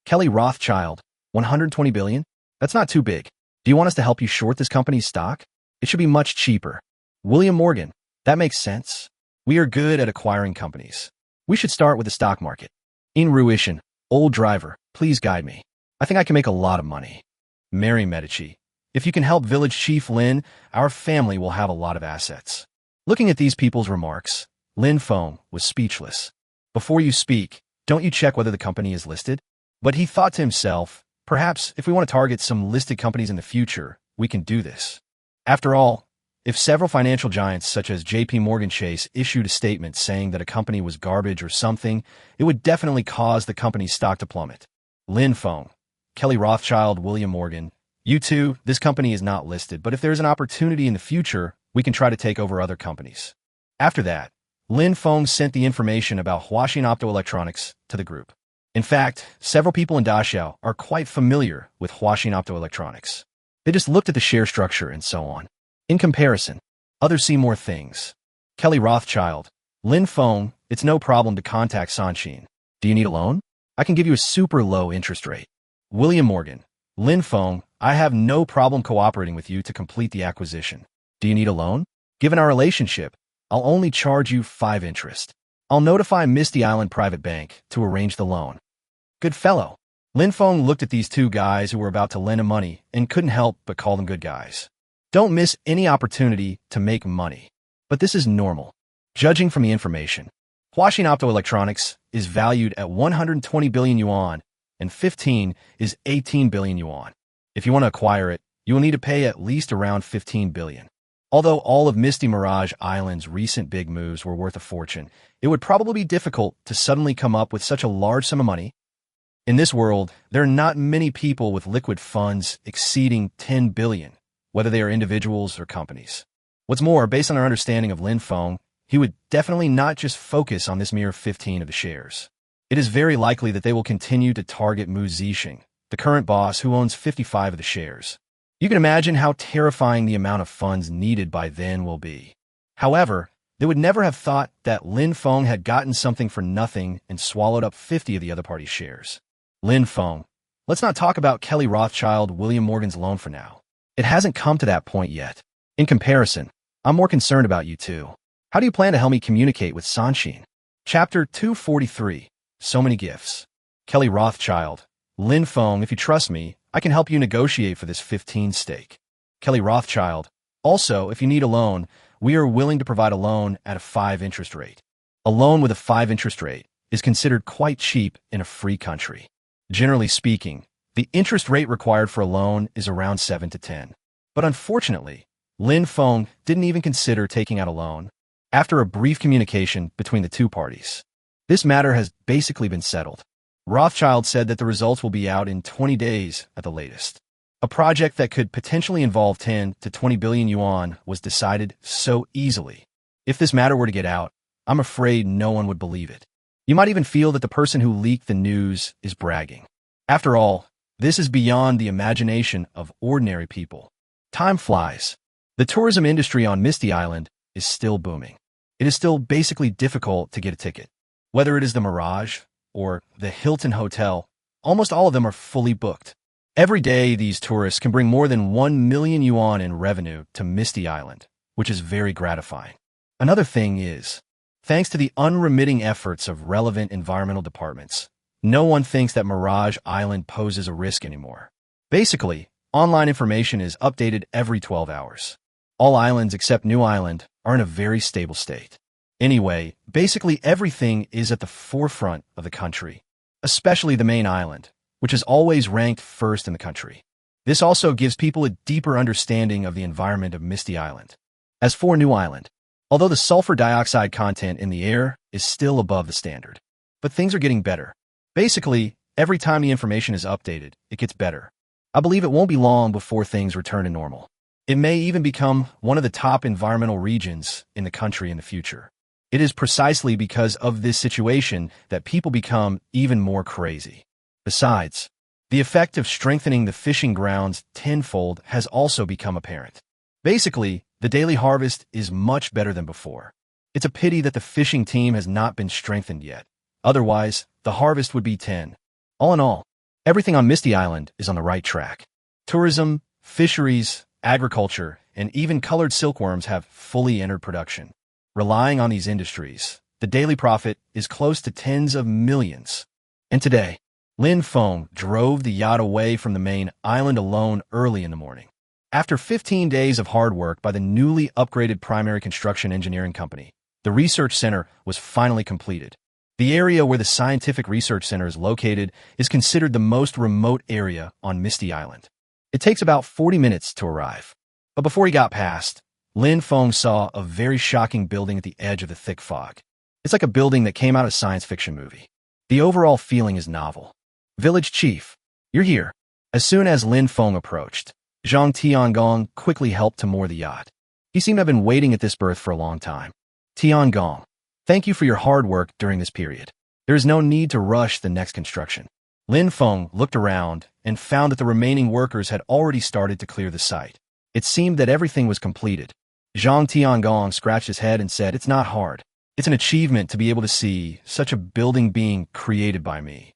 Kelly Rothschild, $120 billion? That's not too big. Do you want us to help you short this company's stock? It should be much cheaper. William Morgan, that makes sense. We are good at acquiring companies. We should start with the stock market. In Ruishan, old driver, please guide me. I think I can make a lot of money. Mary Medici, if you can help Village Chief Lin, our family will have a lot of assets. Looking at these people's remarks, Lin Feng was speechless. Before you speak, don't you check whether the company is listed? But he thought to himself, perhaps if we want to target some listed companies in the future, we can do this. After all, if several financial giants such as J.P. Morgan Chase issued a statement saying that a company was garbage or something, it would definitely cause the company's stock to plummet. Lin Feng, Kelly Rothschild, William Morgan, you two, this company is not listed, but if there's an opportunity in the future, we can try to take over other companies. After that, Lin Feng sent the information about Huaxin Optoelectronics to the group. In fact, several people in Dachau are quite familiar with Huaxin optoelectronics. They just looked at the share structure and so on. In comparison, others see more things. Kelly Rothschild, Lin Feng, it's no problem to contact Sanshin. Do you need a loan? I can give you a super low interest rate. William Morgan, Lin Feng, I have no problem cooperating with you to complete the acquisition. Do you need a loan? Given our relationship, I'll only charge you 5 interest. I'll notify Misty Island Private Bank to arrange the loan. Good fellow. Lin Feng looked at these two guys who were about to lend him money and couldn't help but call them good guys. Don't miss any opportunity to make money. But this is normal. Judging from the information, Huaxin Optoelectronics is valued at 120 billion yuan, and 15 is 18 billion yuan. If you want to acquire it, you will need to pay at least around 15 billion. Although all of Misty Mirage Island's recent big moves were worth a fortune, it would probably be difficult to suddenly come up with such a large sum of money. In this world, there are not many people with liquid funds exceeding 10 billion, whether they are individuals or companies. What's more, based on our understanding of Lin Feng, he would definitely not just focus on this mere 15 of the shares. It is very likely that they will continue to target Mu Zixing, the current boss who owns 55 of the shares. You can imagine how terrifying the amount of funds needed by then will be. However, they would never have thought that Lin Feng had gotten something for nothing and swallowed up 50 of the other party's shares. Lin Feng, let's not talk about Kelly Rothschild William Morgan's loan for now. It hasn't come to that point yet. In comparison, I'm more concerned about you two. How do you plan to help me communicate with Sanshin? Chapter 243, So Many Gifts. Kelly Rothschild, Lin Feng, if you trust me, I can help you negotiate for this 15 stake. Kelly Rothschild, also, if you need a loan, we are willing to provide a loan at a 5 interest rate. A loan with a 5 interest rate is considered quite cheap in a free country. Generally speaking, the interest rate required for a loan is around 7 to 10. But unfortunately, Lin Feng didn't even consider taking out a loan. After a brief communication between the two parties, this matter has basically been settled. Rothschild said that the results will be out in 20 days at the latest. A project that could potentially involve 10 to 20 billion yuan was decided so easily. If this matter were to get out, I'm afraid no one would believe it. You might even feel that the person who leaked the news is bragging. After all, this is beyond the imagination of ordinary people. Time flies. The tourism industry on Misty Island is still booming. It is still basically difficult to get a ticket. Whether it is the Mirage or the Hilton Hotel, almost all of them are fully booked. Every day, these tourists can bring more than 1 million yuan in revenue to Misty Island, which is very gratifying. Another thing is, thanks to the unremitting efforts of relevant environmental departments, no one thinks that Mirage Island poses a risk anymore. Basically, online information is updated every 12 hours. All islands except New Island are in a very stable state. Anyway, basically everything is at the forefront of the country, especially the main island, which is always ranked first in the country. This also gives people a deeper understanding of the environment of Misty Island. As for New Island, although the sulfur dioxide content in the air is still above the standard, but things are getting better. Basically, every time the information is updated, it gets better. I believe it won't be long before things return to normal. It may even become one of the top environmental regions in the country in the future. It is precisely because of this situation that people become even more crazy. Besides, the effect of strengthening the fishing grounds tenfold has also become apparent. Basically, the daily harvest is much better than before. It's a pity that the fishing team has not been strengthened yet. Otherwise, the harvest would be 10. All in all, everything on Misty Island is on the right track. Tourism, fisheries, agriculture, and even colored silkworms have fully entered production. Relying on these industries, the daily profit is close to tens of millions. And today, Lin Feng drove the yacht away from the main island alone early in the morning. After 15 days of hard work by the newly upgraded primary construction engineering company, the research center was finally completed. The area where the scientific research center is located is considered the most remote area on Misty Island. It takes about 40 minutes to arrive. But before he got past, Lin Feng saw a very shocking building at the edge of the thick fog. It's like a building that came out of a science fiction movie. The overall feeling is novel. Village Chief, you're here. As soon as Lin Feng approached, Zhang Tiangong quickly helped to moor the yacht. He seemed to have been waiting at this berth for a long time. Tiangong, thank you for your hard work during this period. There is no need to rush the next construction. Lin Feng looked around and found that the remaining workers had already started to clear the site. It seemed that everything was completed. Zhang Tiangong scratched his head and said, "It's not hard. It's an achievement to be able to see such a building being created by me."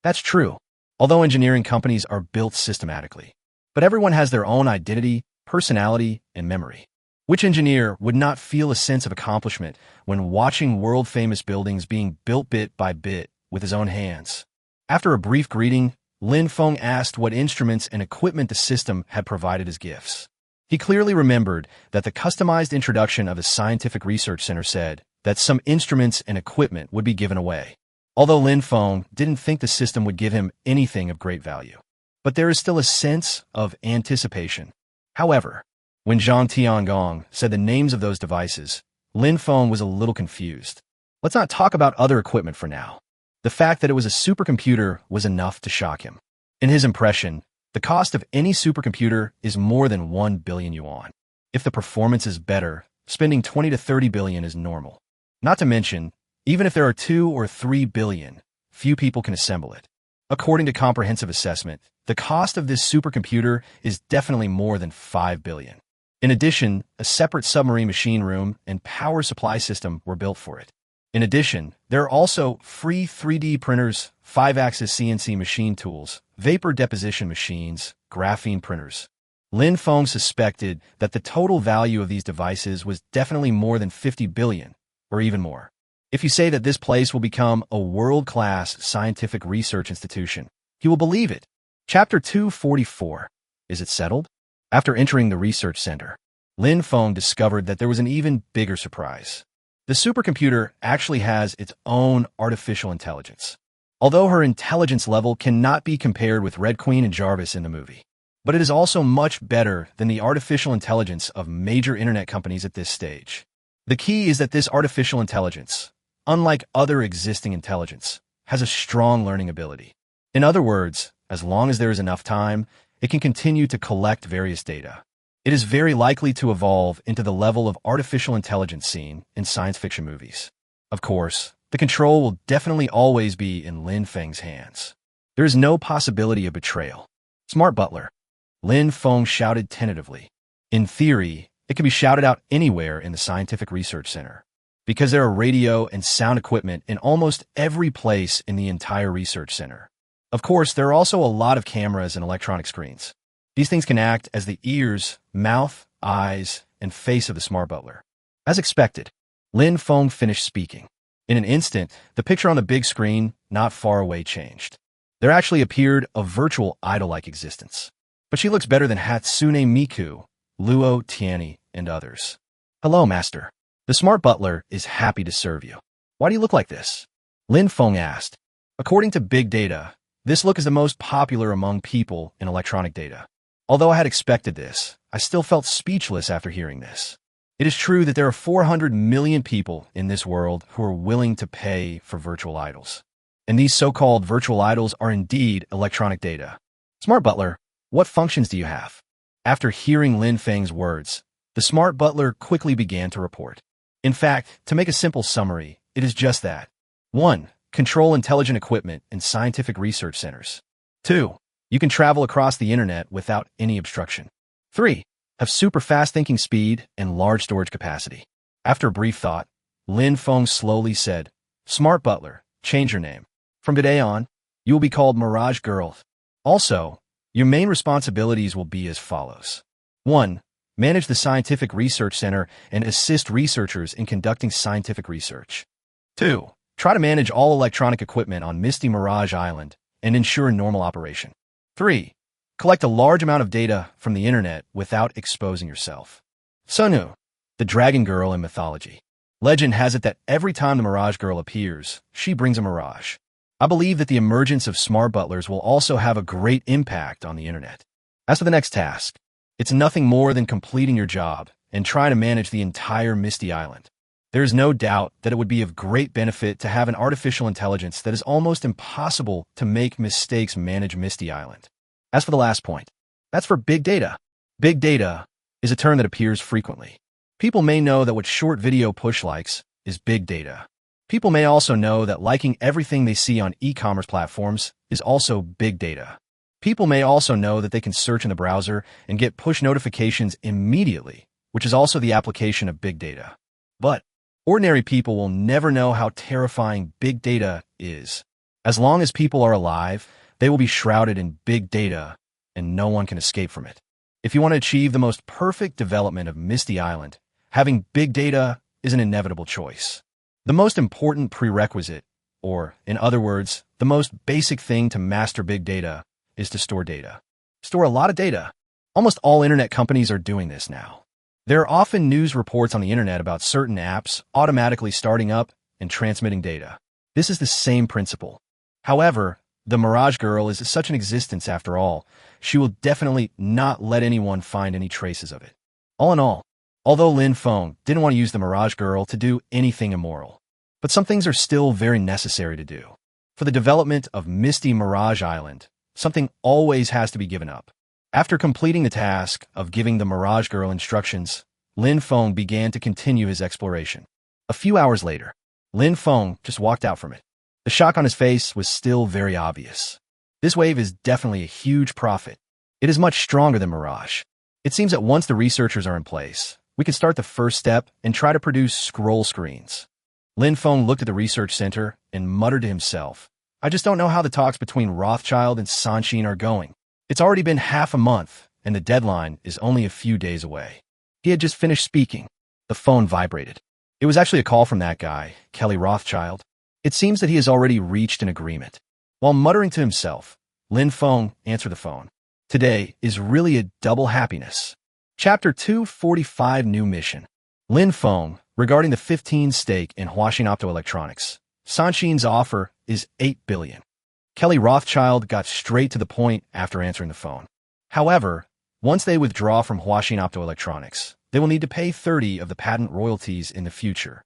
That's true, although engineering companies are built systematically. But everyone has their own identity, personality, and memory. Which engineer would not feel a sense of accomplishment when watching world-famous buildings being built bit by bit with his own hands? After a brief greeting, Lin Feng asked what instruments and equipment the system had provided as gifts. He clearly remembered that the customized introduction of his scientific research center said that some instruments and equipment would be given away. Although Lin Feng didn't think the system would give him anything of great value. But there is still a sense of anticipation. However, when Zhang Tiangong said the names of those devices, Lin Feng was a little confused. Let's not talk about other equipment for now. The fact that it was a supercomputer was enough to shock him. In his impression, the cost of any supercomputer is more than 1 billion yuan. If the performance is better, spending 20 to 30 billion is normal. Not to mention, even if there are 2 or 3 billion, few people can assemble it. According to comprehensive assessment, the cost of this supercomputer is definitely more than 5 billion. In addition, a separate submarine machine room and power supply system were built for it. In addition, there are also free 3D printers, 5-axis CNC machine tools, vapor deposition machines, graphene printers. Lin Feng suspected that the total value of these devices was definitely more than 50 billion, or even more. If you say that this place will become a world-class scientific research institution, he will believe it. Chapter 244. Is it settled? After entering the research center, Lin Feng discovered that there was an even bigger surprise. The supercomputer actually has its own artificial intelligence. Although her intelligence level cannot be compared with Red Queen and Jarvis in the movie. But it is also much better than the artificial intelligence of major internet companies at this stage. The key is that this artificial intelligence, unlike other existing intelligence, has a strong learning ability. In other words, as long as there is enough time, it can continue to collect various data. It is very likely to evolve into the level of artificial intelligence seen in science fiction movies. Of course, the control will definitely always be in Lin Feng's hands. There is no possibility of betrayal. Smart butler. Lin Feng shouted tentatively. In theory, it can be shouted out anywhere in the scientific research center, because there are radio and sound equipment in almost every place in the entire research center. Of course, there are also a lot of cameras and electronic screens. These things can act as the ears, mouth, eyes, and face of the smart butler. As expected, Lin Feng finished speaking. In an instant, the picture on the big screen not far away changed. There actually appeared a virtual idol-like existence. But she looks better than Hatsune Miku, Luo Tianyi, and others. "Hello, master. The smart butler is happy to serve you. Why do you look like this?" Lin Feng asked. According to big data, this look is the most popular among people in electronic data. Although I had expected this, I still felt speechless after hearing this. It is true that there are 400 million people in this world who are willing to pay for virtual idols. And these so-called virtual idols are indeed electronic data. Smart butler, what functions do you have? After hearing Lin Feng's words, the smart butler quickly began to report. In fact, to make a simple summary, it is just that. 1. Control intelligent equipment in scientific research centers. 2. You can travel across the internet without any obstruction. 3. Have super fast thinking speed and large storage capacity. After a brief thought, Lin Feng slowly said, "Smart butler, change your name. From today on, you will be called Mirage Girl. Also, your main responsibilities will be as follows. 1. Manage the scientific research center and assist researchers in conducting scientific research. 2. Try to manage all electronic equipment on Misty Mirage Island and ensure normal operation. 3. Collect a large amount of data from the internet without exposing yourself." Sunu, the dragon girl in mythology. Legend has it that every time the Mirage Girl appears, she brings a mirage. I believe that the emergence of smart butlers will also have a great impact on the internet. As for the next task, it's nothing more than completing your job and trying to manage the entire Misty Island. There is no doubt that it would be of great benefit to have an artificial intelligence that is almost impossible to make mistakes manage Misty Island. As for the last point, that's for big data. Big data is a term that appears frequently. People may know that what short video push likes is big data. People may also know that liking everything they see on e-commerce platforms is also big data. People may also know that they can search in the browser and get push notifications immediately, which is also the application of big data. But ordinary people will never know how terrifying big data is. As long as people are alive, they will be shrouded in big data, and no one can escape from it. If you want to achieve the most perfect development of Misty Island, having big data is an inevitable choice. The most important prerequisite, or in other words, the most basic thing to master big data, is to store data. Store a lot of data. Almost all internet companies are doing this now. There are often news reports on the internet about certain apps automatically starting up and transmitting data. This is the same principle. However, the Mirage Girl is such an existence after all. She will definitely not let anyone find any traces of it. All in all, although Feng didn't want to use the Mirage Girl to do anything immoral, but some things are still very necessary to do. For the development of Misty Mirage Island, something always has to be given up. After completing the task of giving the Mirage Girl instructions, Feng began to continue his exploration. A few hours later, Feng just walked out from it. The shock on his face was still very obvious. This wave is definitely a huge profit. It is much stronger than Mirage. It seems that once the researchers are in place, we can start the first step and try to produce scroll screens. Feng looked at the research center and muttered to himself, I just don't know how the talks between Rothschild and Sanshin are going. It's already been half a month, and the deadline is only a few days away. He had just finished speaking. The phone vibrated. It was actually a call from that guy, Kelly Rothschild. It seems that he has already reached an agreement. While muttering to himself, Feng answered the phone. Today is really a double happiness. Chapter 245 New Mission. Feng, regarding the 15 stake in Huaxin Optoelectronics, Sanshin's offer is 8 billion. Kelly Rothschild got straight to the point after answering the phone. However, once they withdraw from Huaxin Optoelectronics, they will need to pay 30 of the patent royalties in the future.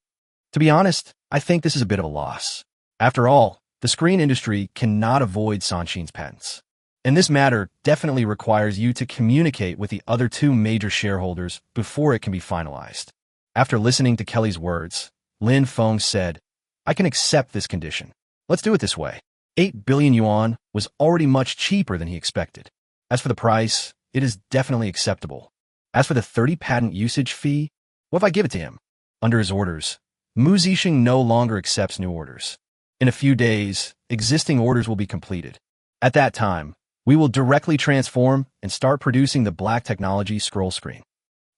To be honest, I think this is a bit of a loss. After all, the screen industry cannot avoid Sanshin's patents. And this matter definitely requires you to communicate with the other two major shareholders before it can be finalized. After listening to Kelly's words, Feng said, I can accept this condition. Let's do it this way. 8 billion yuan was already much cheaper than he expected. As for the price, it is definitely acceptable. As for the 30 patent usage fee, what if I give it to him? Under his orders, Mu Zixing no longer accepts new orders. In a few days, existing orders will be completed. At that time, we will directly transform and start producing the black technology scroll screen.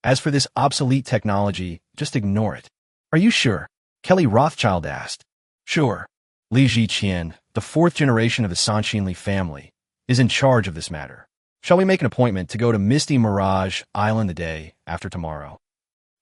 As for this obsolete technology, just ignore it. Are you sure? Kelly Rothschild asked. Sure. Li Ziqian, the fourth generation of the Sanshin family, is in charge of this matter. Shall we make an appointment to go to Misty Mirage Island the day after tomorrow?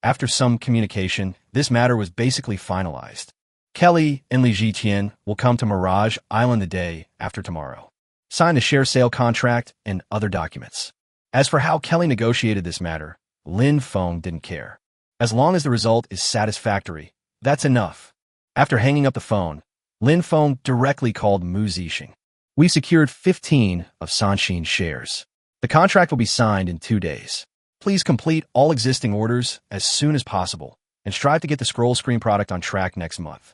After some communication, this matter was basically finalized. Kelly and Li Ziqian will come to Mirage Island the day after tomorrow. Sign the share sale contract and other documents. As for how Kelly negotiated this matter, Feng didn't care. As long as the result is satisfactory, that's enough. After hanging up the phone, Feng directly called Mu Zixing. We secured 15 of Sanshin's shares. The contract will be signed in 2 days. Please complete all existing orders as soon as possible and strive to get the scroll screen product on track next month.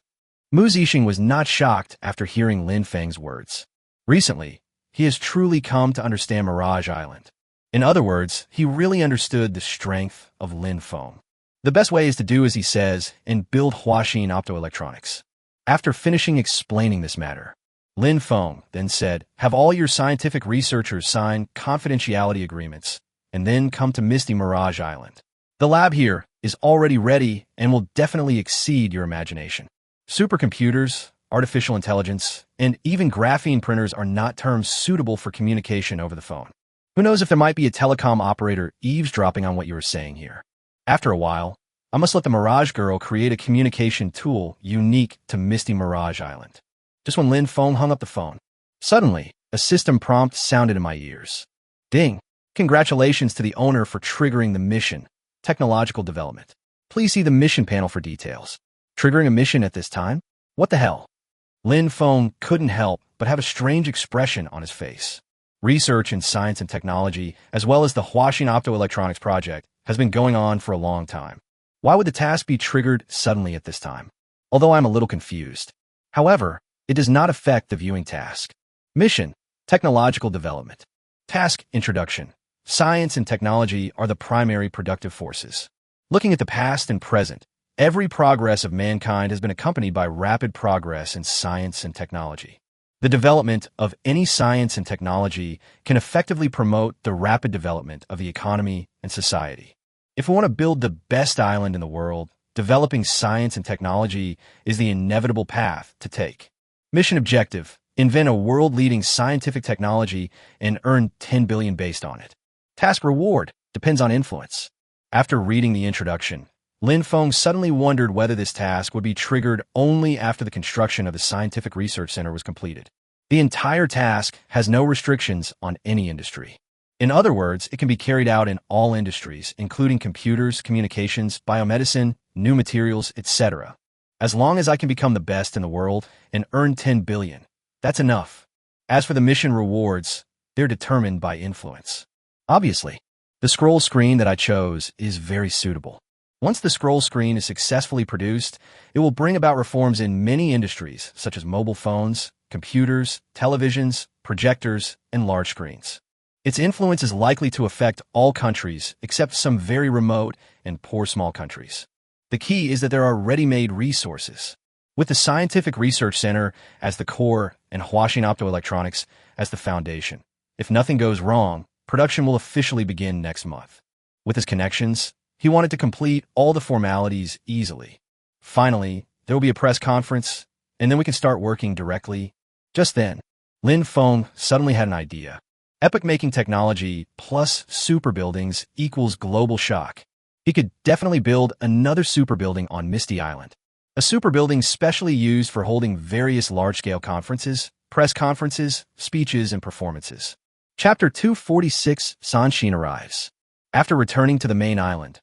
Mu Zixing was not shocked after hearing Feng's words. Recently, he has truly come to understand Mirage Island. In other words, he really understood the strength of Feng. The best way is to do as he says and build Huaxin Optoelectronics. After finishing explaining this matter, Feng then said, have all your scientific researchers sign confidentiality agreements and then come to Misty Mirage Island. The lab here is already ready and will definitely exceed your imagination. Supercomputers, artificial intelligence, and even graphene printers are not terms suitable for communication over the phone. Who knows if there might be a telecom operator eavesdropping on what you are saying here. After a while, I must let the Mirage Girl create a communication tool unique to Misty Mirage Island. Just when Feng hung up the phone, suddenly, a system prompt sounded in my ears. Ding! Congratulations to the owner for triggering the mission. Technological development. Please see the mission panel for details. Triggering a mission at this time? What the hell? Feng couldn't help but have a strange expression on his face. Research in science and technology, as well as the Huaxin Optoelectronics project, has been going on for a long time. Why would the task be triggered suddenly at this time? although I'm a little confused. However, it does not affect the viewing task. Mission: technological development. Task: introduction. Science and technology are the primary productive forces. Looking at the past and present, every progress of mankind has been accompanied by rapid progress in science and technology. The development of any science and technology can effectively promote the rapid development of the economy and society. If we want to build the best island in the world, developing science and technology is the inevitable path to take. Mission objective: invent a world-leading scientific technology and earn 10 billion based on it. Task reward depends on influence. After reading the introduction, Feng suddenly wondered whether this task would be triggered only after the construction of the Scientific Research Center was completed. The entire task has no restrictions on any industry. In other words, it can be carried out in all industries, including computers, communications, biomedicine, new materials, etc. As long as I can become the best in the world and earn 10 billion, that's enough. As for the mission rewards, they're determined by influence. Obviously, the scroll screen that I chose is very suitable. Once the scroll screen is successfully produced, it will bring about reforms in many industries, such as mobile phones, computers, televisions, projectors, and large screens. Its influence is likely to affect all countries except some very remote and poor small countries. The key is that there are ready-made resources. With the Scientific Research Center as the core and Huaxin Optoelectronics as the foundation, if nothing goes wrong, production will officially begin next month. With his connections, he wanted to complete all the formalities easily. Finally, there will be a press conference, and then we can start working directly. Just then, Feng suddenly had an idea. Epoch-making technology plus super buildings equals global shock. He could definitely build another super building on Misty Island. A super building specially used for holding various large-scale conferences, press conferences, speeches, and performances. Chapter 246: Sanshin arrives. After returning to the main island,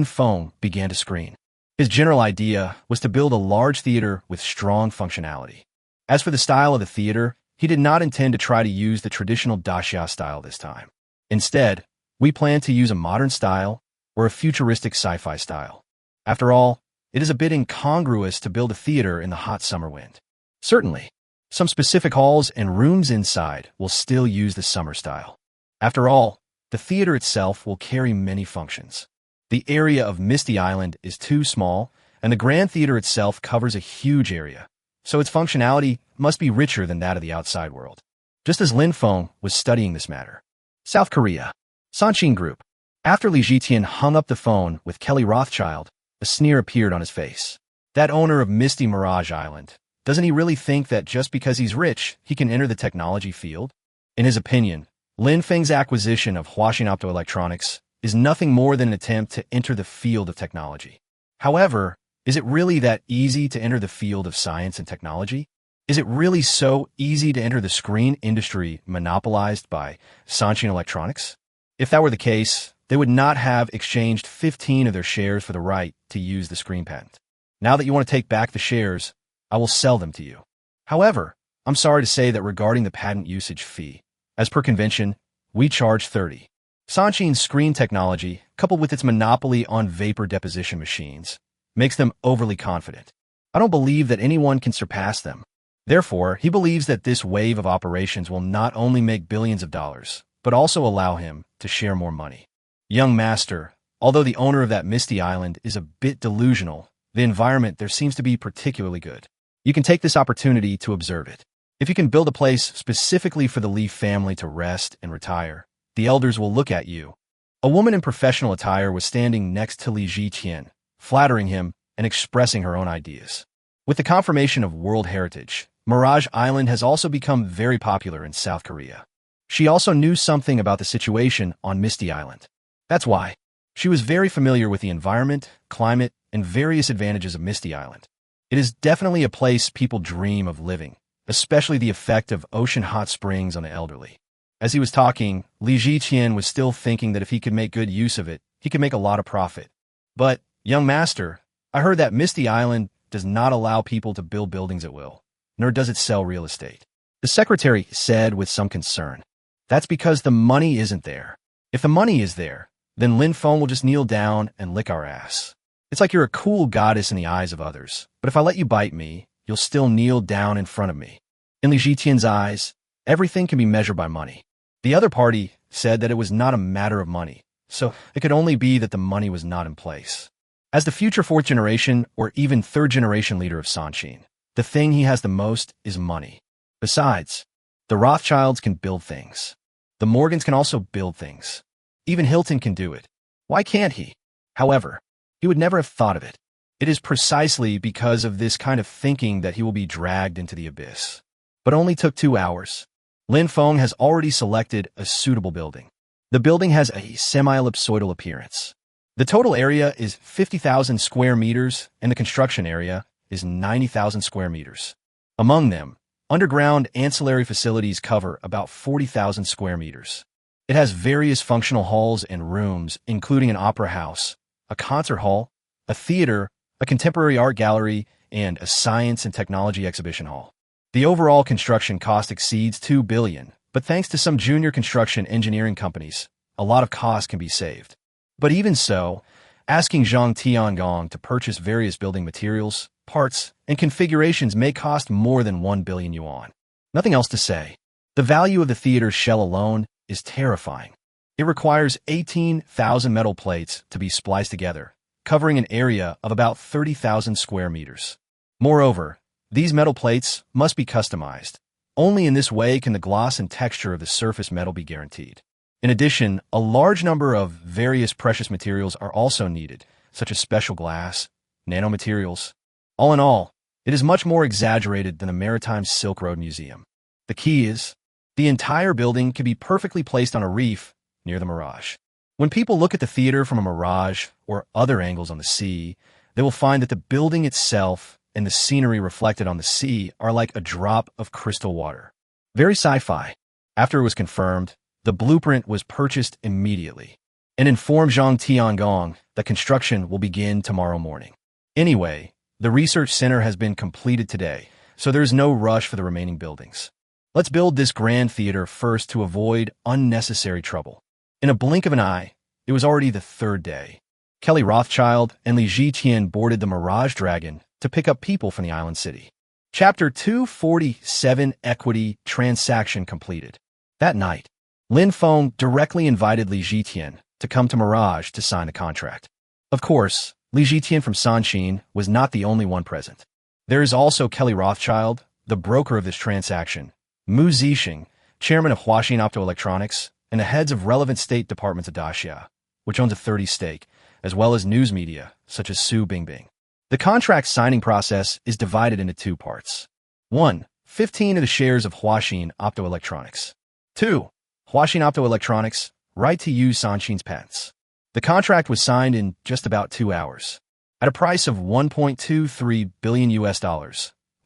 Feng began to screen. His general idea was to build a large theater with strong functionality. As for the style of the theater, he did not intend to try to use the traditional daxia style this time. Instead, we plan to use a modern style or a futuristic sci-fi style. After all, it is a bit incongruous to build a theater in the hot summer wind. Certainly, some specific halls and rooms inside will still use the summer style. After all, the theater itself will carry many functions. The area of Misty Island is too small, and the Grand Theater itself covers a huge area, so its functionality must be richer than that of the outside world. Just as Feng was studying this matter. South Korea. Sanshin Group. After Li Zhitian hung up the phone with Kelly Rothschild, a sneer appeared on his face. That owner of Misty Mirage Island, doesn't he really think that just because he's rich, he can enter the technology field? In his opinion, Feng's acquisition of Huaxin Optoelectronics is nothing more than an attempt to enter the field of technology. However, is it really that easy to enter the field of science and technology? Is it really so easy to enter the screen industry monopolized by Sanshin Electronics? If that were the case, they would not have exchanged 15 of their shares for the right to use the screen patent. Now that you want to take back the shares, I will sell them to you. However, I'm sorry to say that regarding the patent usage fee, as per convention, we charge 30. Sanshin's screen technology, coupled with its monopoly on vapor deposition machines, makes them overly confident. I don't believe that anyone can surpass them. Therefore, he believes that this wave of operations will not only make billions of dollars, but also allow him to share more money. Young master, although the owner of that Misty Island is a bit delusional, the environment there seems to be particularly good. You can take this opportunity to observe it. If you can build a place specifically for the Li family to rest and retire, the elders will look at you. A woman in professional attire was standing next to Li Zhitian, flattering him and expressing her own ideas. With the confirmation of World Heritage, Mirage Island has also become very popular in South Korea. She also knew something about the situation on Misty Island. That's why she was very familiar with the environment, climate, and various advantages of Misty Island. It is definitely a place people dream of living, especially the effect of ocean hot springs on the elderly. As he was talking, Li Zhitian was still thinking that if he could make good use of it, he could make a lot of profit. But, young master, I heard that Misty Island does not allow people to build buildings at will, nor does it sell real estate. The secretary said with some concern. That's because the money isn't there. If the money is there, then Feng will just kneel down and lick our ass. It's like you're a cool goddess in the eyes of others, but if I let you bite me, you'll still kneel down in front of me. In Li Jitian's eyes, everything can be measured by money. The other party said that it was not a matter of money, so it could only be that the money was not in place. As the future fourth generation or even third generation leader of Sanshin, the thing he has the most is money. Besides, the Rothschilds can build things. The Morgans can also build things. Even Hilton can do it. Why can't he? However, he would never have thought of it. It is precisely because of this kind of thinking that he will be dragged into the abyss. But only took 2 hours. Lin Feng has already selected a suitable building. The building has a semi-ellipsoidal appearance. The total area is 50,000 square meters, and the construction area is 90,000 square meters. Among them, underground ancillary facilities cover about 40,000 square meters. It has various functional halls and rooms, including an opera house, a concert hall, a theater, a contemporary art gallery, and a science and technology exhibition hall. The overall construction cost exceeds $2 billion, but thanks to some junior construction engineering companies, a lot of cost can be saved. But even so, asking Zhang Tiangong to purchase various building materials, parts, and configurations may cost more than 1 billion yuan. Nothing else to say. The value of the theater's shell alone is terrifying. It requires 18,000 metal plates to be spliced together, covering an area of about 30,000 square meters. Moreover, these metal plates must be customized. Only in this way can the gloss and texture of the surface metal be guaranteed. In addition, a large number of various precious materials are also needed, such as special glass, nanomaterials. All in all, it is much more exaggerated than the Maritime Silk Road Museum. The key is, the entire building can be perfectly placed on a reef near the mirage. When people look at the theater from a mirage or other angles on the sea, they will find that the building itself and the scenery reflected on the sea are like a drop of crystal water. Very sci-fi. After it was confirmed, the blueprint was purchased immediately and informed Zhang Tiangong that construction will begin tomorrow morning. Anyway, the research center has been completed today, so there is no rush for the remaining buildings. Let's build this grand theater first to avoid unnecessary trouble. In a blink of an eye, it was already the third day. Kelly Rothschild and Li Jitian boarded the Mirage Dragon to pick up people from the island city. Chapter 247 Equity Transaction completed. That night, Lin Feng directly invited Li Jitian to come to Mirage to sign the contract. Of course, Li Jitian from Sanshin was not the only one present. There is also Kelly Rothschild, the broker of this transaction, Mu Zixing, chairman of Huaxin Optoelectronics, and the heads of relevant state departments of Daxia, which owns a 30% stake, as well as news media, such as Su Bingbing. The contract signing process is divided into 2 parts. 1. 15 of the shares of Huaxin Optoelectronics. 2. Huaxin Optoelectronics, right to use Sanshin's patents. The contract was signed in just about 2 hours. At a price of $1.23 billion,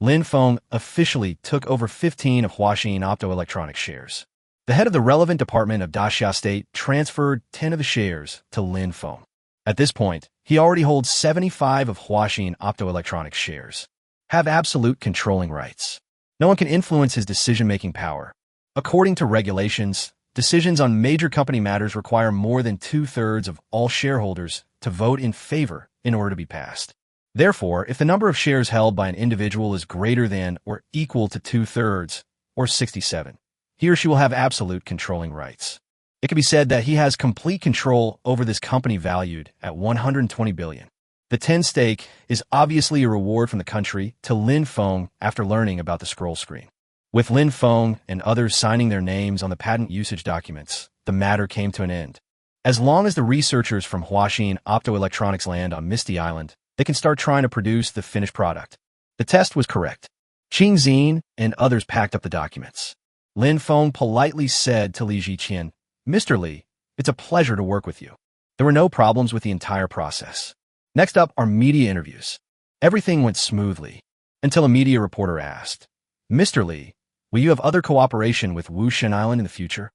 Lin Feng officially took over 15 of Huaxin Optoelectronics shares. The head of the relevant department of Daxia State transferred 10 of the shares to Lin Feng. At this point, he already holds 75 of Huaxin Optoelectronics shares. Have absolute controlling rights. No one can influence his decision-making power. According to regulations, decisions on major company matters require more than 2/3 of all shareholders to vote in favor in order to be passed. Therefore, if the number of shares held by an individual is greater than or equal to 2/3, or 67, he or she will have absolute controlling rights. It can be said that he has complete control over this company valued at 120 billion. The 10 stake is obviously a reward from the country to Lin Feng after learning about the scroll screen. With Lin Feng and others signing their names on the patent usage documents, the matter came to an end. As long as the researchers from Huaxin Optoelectronics land on Misty Island, they can start trying to produce the finished product. The test was correct. Qing Xin and others packed up the documents. Lin Feng politely said to Li Jitian, "Mr. Li, it's a pleasure to work with you." There were no problems with the entire process. Next up are media interviews. Everything went smoothly, until a media reporter asked, "Mr. Li, will you have other cooperation with Wushan Island in the future?"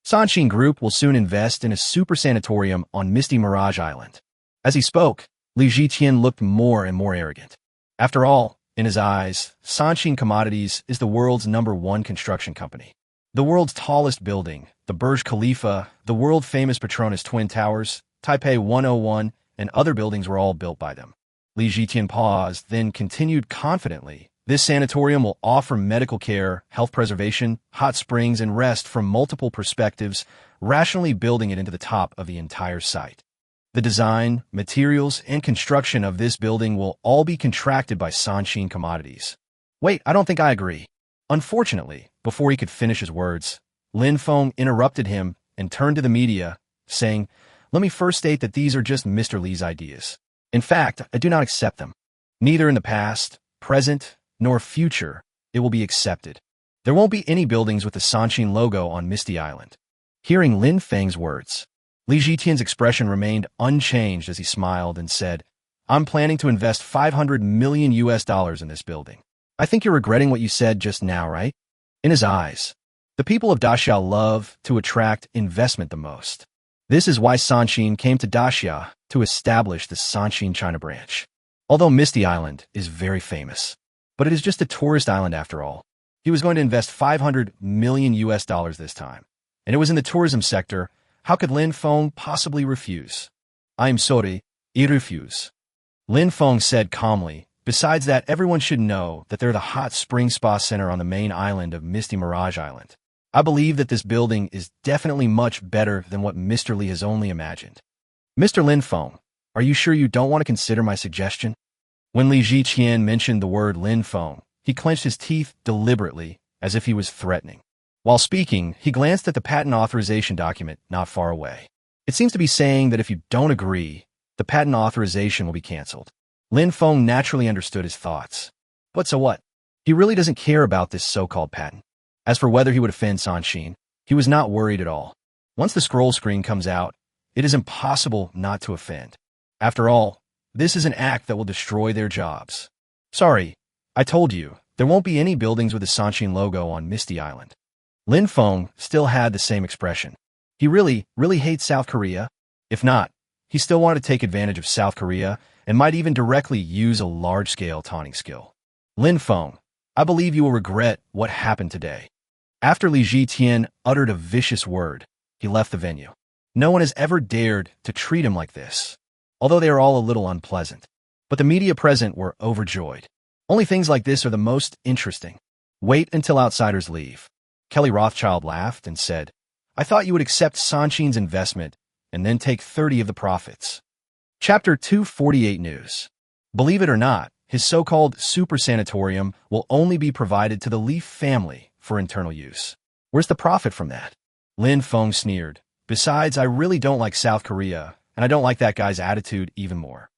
Sanshin Group will soon invest in a super sanatorium on Misty Mirage Island. As he spoke, Li Jitian looked more and more arrogant. After all, in his eyes, Sanshin Commodities is the world's #1 construction company. The world's tallest building, the Burj Khalifa, the world-famous Petronas Twin Towers, Taipei 101, and other buildings were all built by them. Li Zhitian paused, then continued confidently. This sanatorium will offer medical care, health preservation, hot springs, and rest from multiple perspectives, rationally building it into the top of the entire site. The design, materials, and construction of this building will all be contracted by Sanshin Commodities. Wait, I don't think I agree. Unfortunately, before he could finish his words, Lin Feng interrupted him and turned to the media, saying, "Let me first state that these are just Mr. Li's ideas. In fact, I do not accept them. Neither in the past, present, nor future, it will be accepted. There won't be any buildings with the Sanshin logo on Misty Island." Hearing Lin Feng's words, Li Zhitian's expression remained unchanged as he smiled and said, "I'm planning to invest $500 million in this building. I think you're regretting what you said just now, right?" In his eyes, the people of Daxia love to attract investment the most. This is why Sanshin came to Daxia to establish the Sanshin China branch. Although Misty Island is very famous, but it is just a tourist island after all. He was going to invest $500 million this time, and it was in the tourism sector. How could Lin Feng possibly refuse? "I'm sorry, I refuse," Lin Feng said calmly. Besides that, everyone should know that they're the hot spring spa center on the main island of Misty Mirage Island. I believe that this building is definitely much better than what Mr. Li has only imagined. Mr. Lin Feng, are you sure you don't want to consider my suggestion? When Li Zhiqian mentioned the word Lin Feng, he clenched his teeth deliberately, as if he was threatening. While speaking, he glanced at the patent authorization document not far away. It seems to be saying that if you don't agree, the patent authorization will be canceled. Lin Feng naturally understood his thoughts. But so what? He really doesn't care about this so-called patent. As for whether he would offend Sanshin, he was not worried at all. Once the scroll screen comes out, it is impossible not to offend. After all, this is an act that will destroy their jobs. Sorry, I told you, there won't be any buildings with the Sanshin logo on Misty Island. Lin Feng still had the same expression. He really hates South Korea. If not, he still wanted to take advantage of South Korea and might even directly use a large-scale taunting skill. Lin Feng, I believe you will regret what happened today. After Li Zhitian uttered a vicious word, he left the venue. No one has ever dared to treat him like this, although they are all a little unpleasant. But the media present were overjoyed. Only things like this are the most interesting. Wait until outsiders leave. Kelly Rothschild laughed and said, "I thought you would accept Sanshin's investment and then take 30 of the profits." Chapter 248 News. Believe it or not, his so-called super sanatorium will only be provided to the Li family for internal use. Where's the profit from that? Lin Feng sneered. Besides, I really don't like South Korea, and I don't like that guy's attitude even more.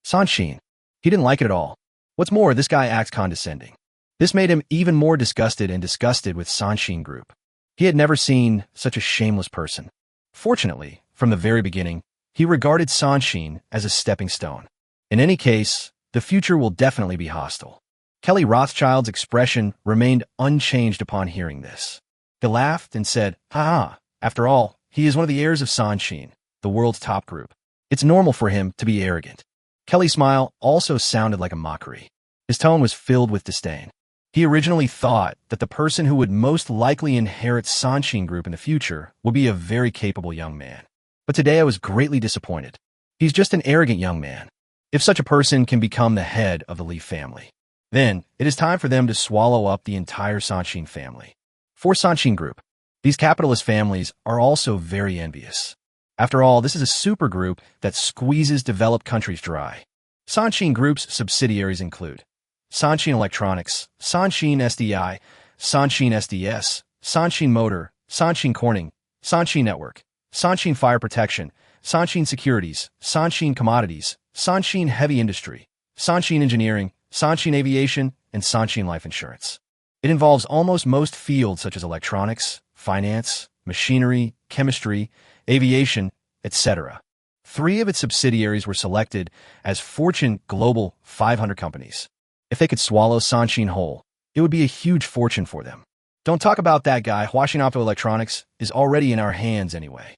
Sanshin. He didn't like it at all. What's more, this guy acts condescending. This made him even more disgusted with Sanshin Group. He had never seen such a shameless person. Fortunately, from the very beginning, he regarded Sanshin as a stepping stone. In any case, the future will definitely be hostile. Kelly Rothschild's expression remained unchanged upon hearing this. He laughed and said, "Ha! After all, he is one of the heirs of Sanshin, the world's top group. It's normal for him to be arrogant." Kelly's smile also sounded like a mockery. His tone was filled with disdain. He originally thought that the person who would most likely inherit Sanshin Group in the future would be a very capable young man. But today I was greatly disappointed. He's just an arrogant young man. If such a person can become the head of the Li family, then it is time for them to swallow up the entire Sanshin family. For Sanshin Group, these capitalist families are also very envious. After all, this is a super group that squeezes developed countries dry. Sanshin Group's subsidiaries include Sanshin Electronics, Sanshin SDI, Sanshin SDS, Sanshin Motor, Sanshin Corning, Sanshin Network, Sanshin Fire Protection, Sanshin Securities, Sanshin Commodities, Sanshin Heavy Industry, Sanshin Engineering, Sanshin Aviation, and Sanshin Life Insurance. It involves almost most fields such as electronics, finance, machinery, chemistry, aviation, etc. 3 of its subsidiaries were selected as Fortune Global 500 companies. If they could swallow Sanshin whole, it would be a huge fortune for them. Don't talk about that guy. Huaxin Optoelectronics is already in our hands anyway.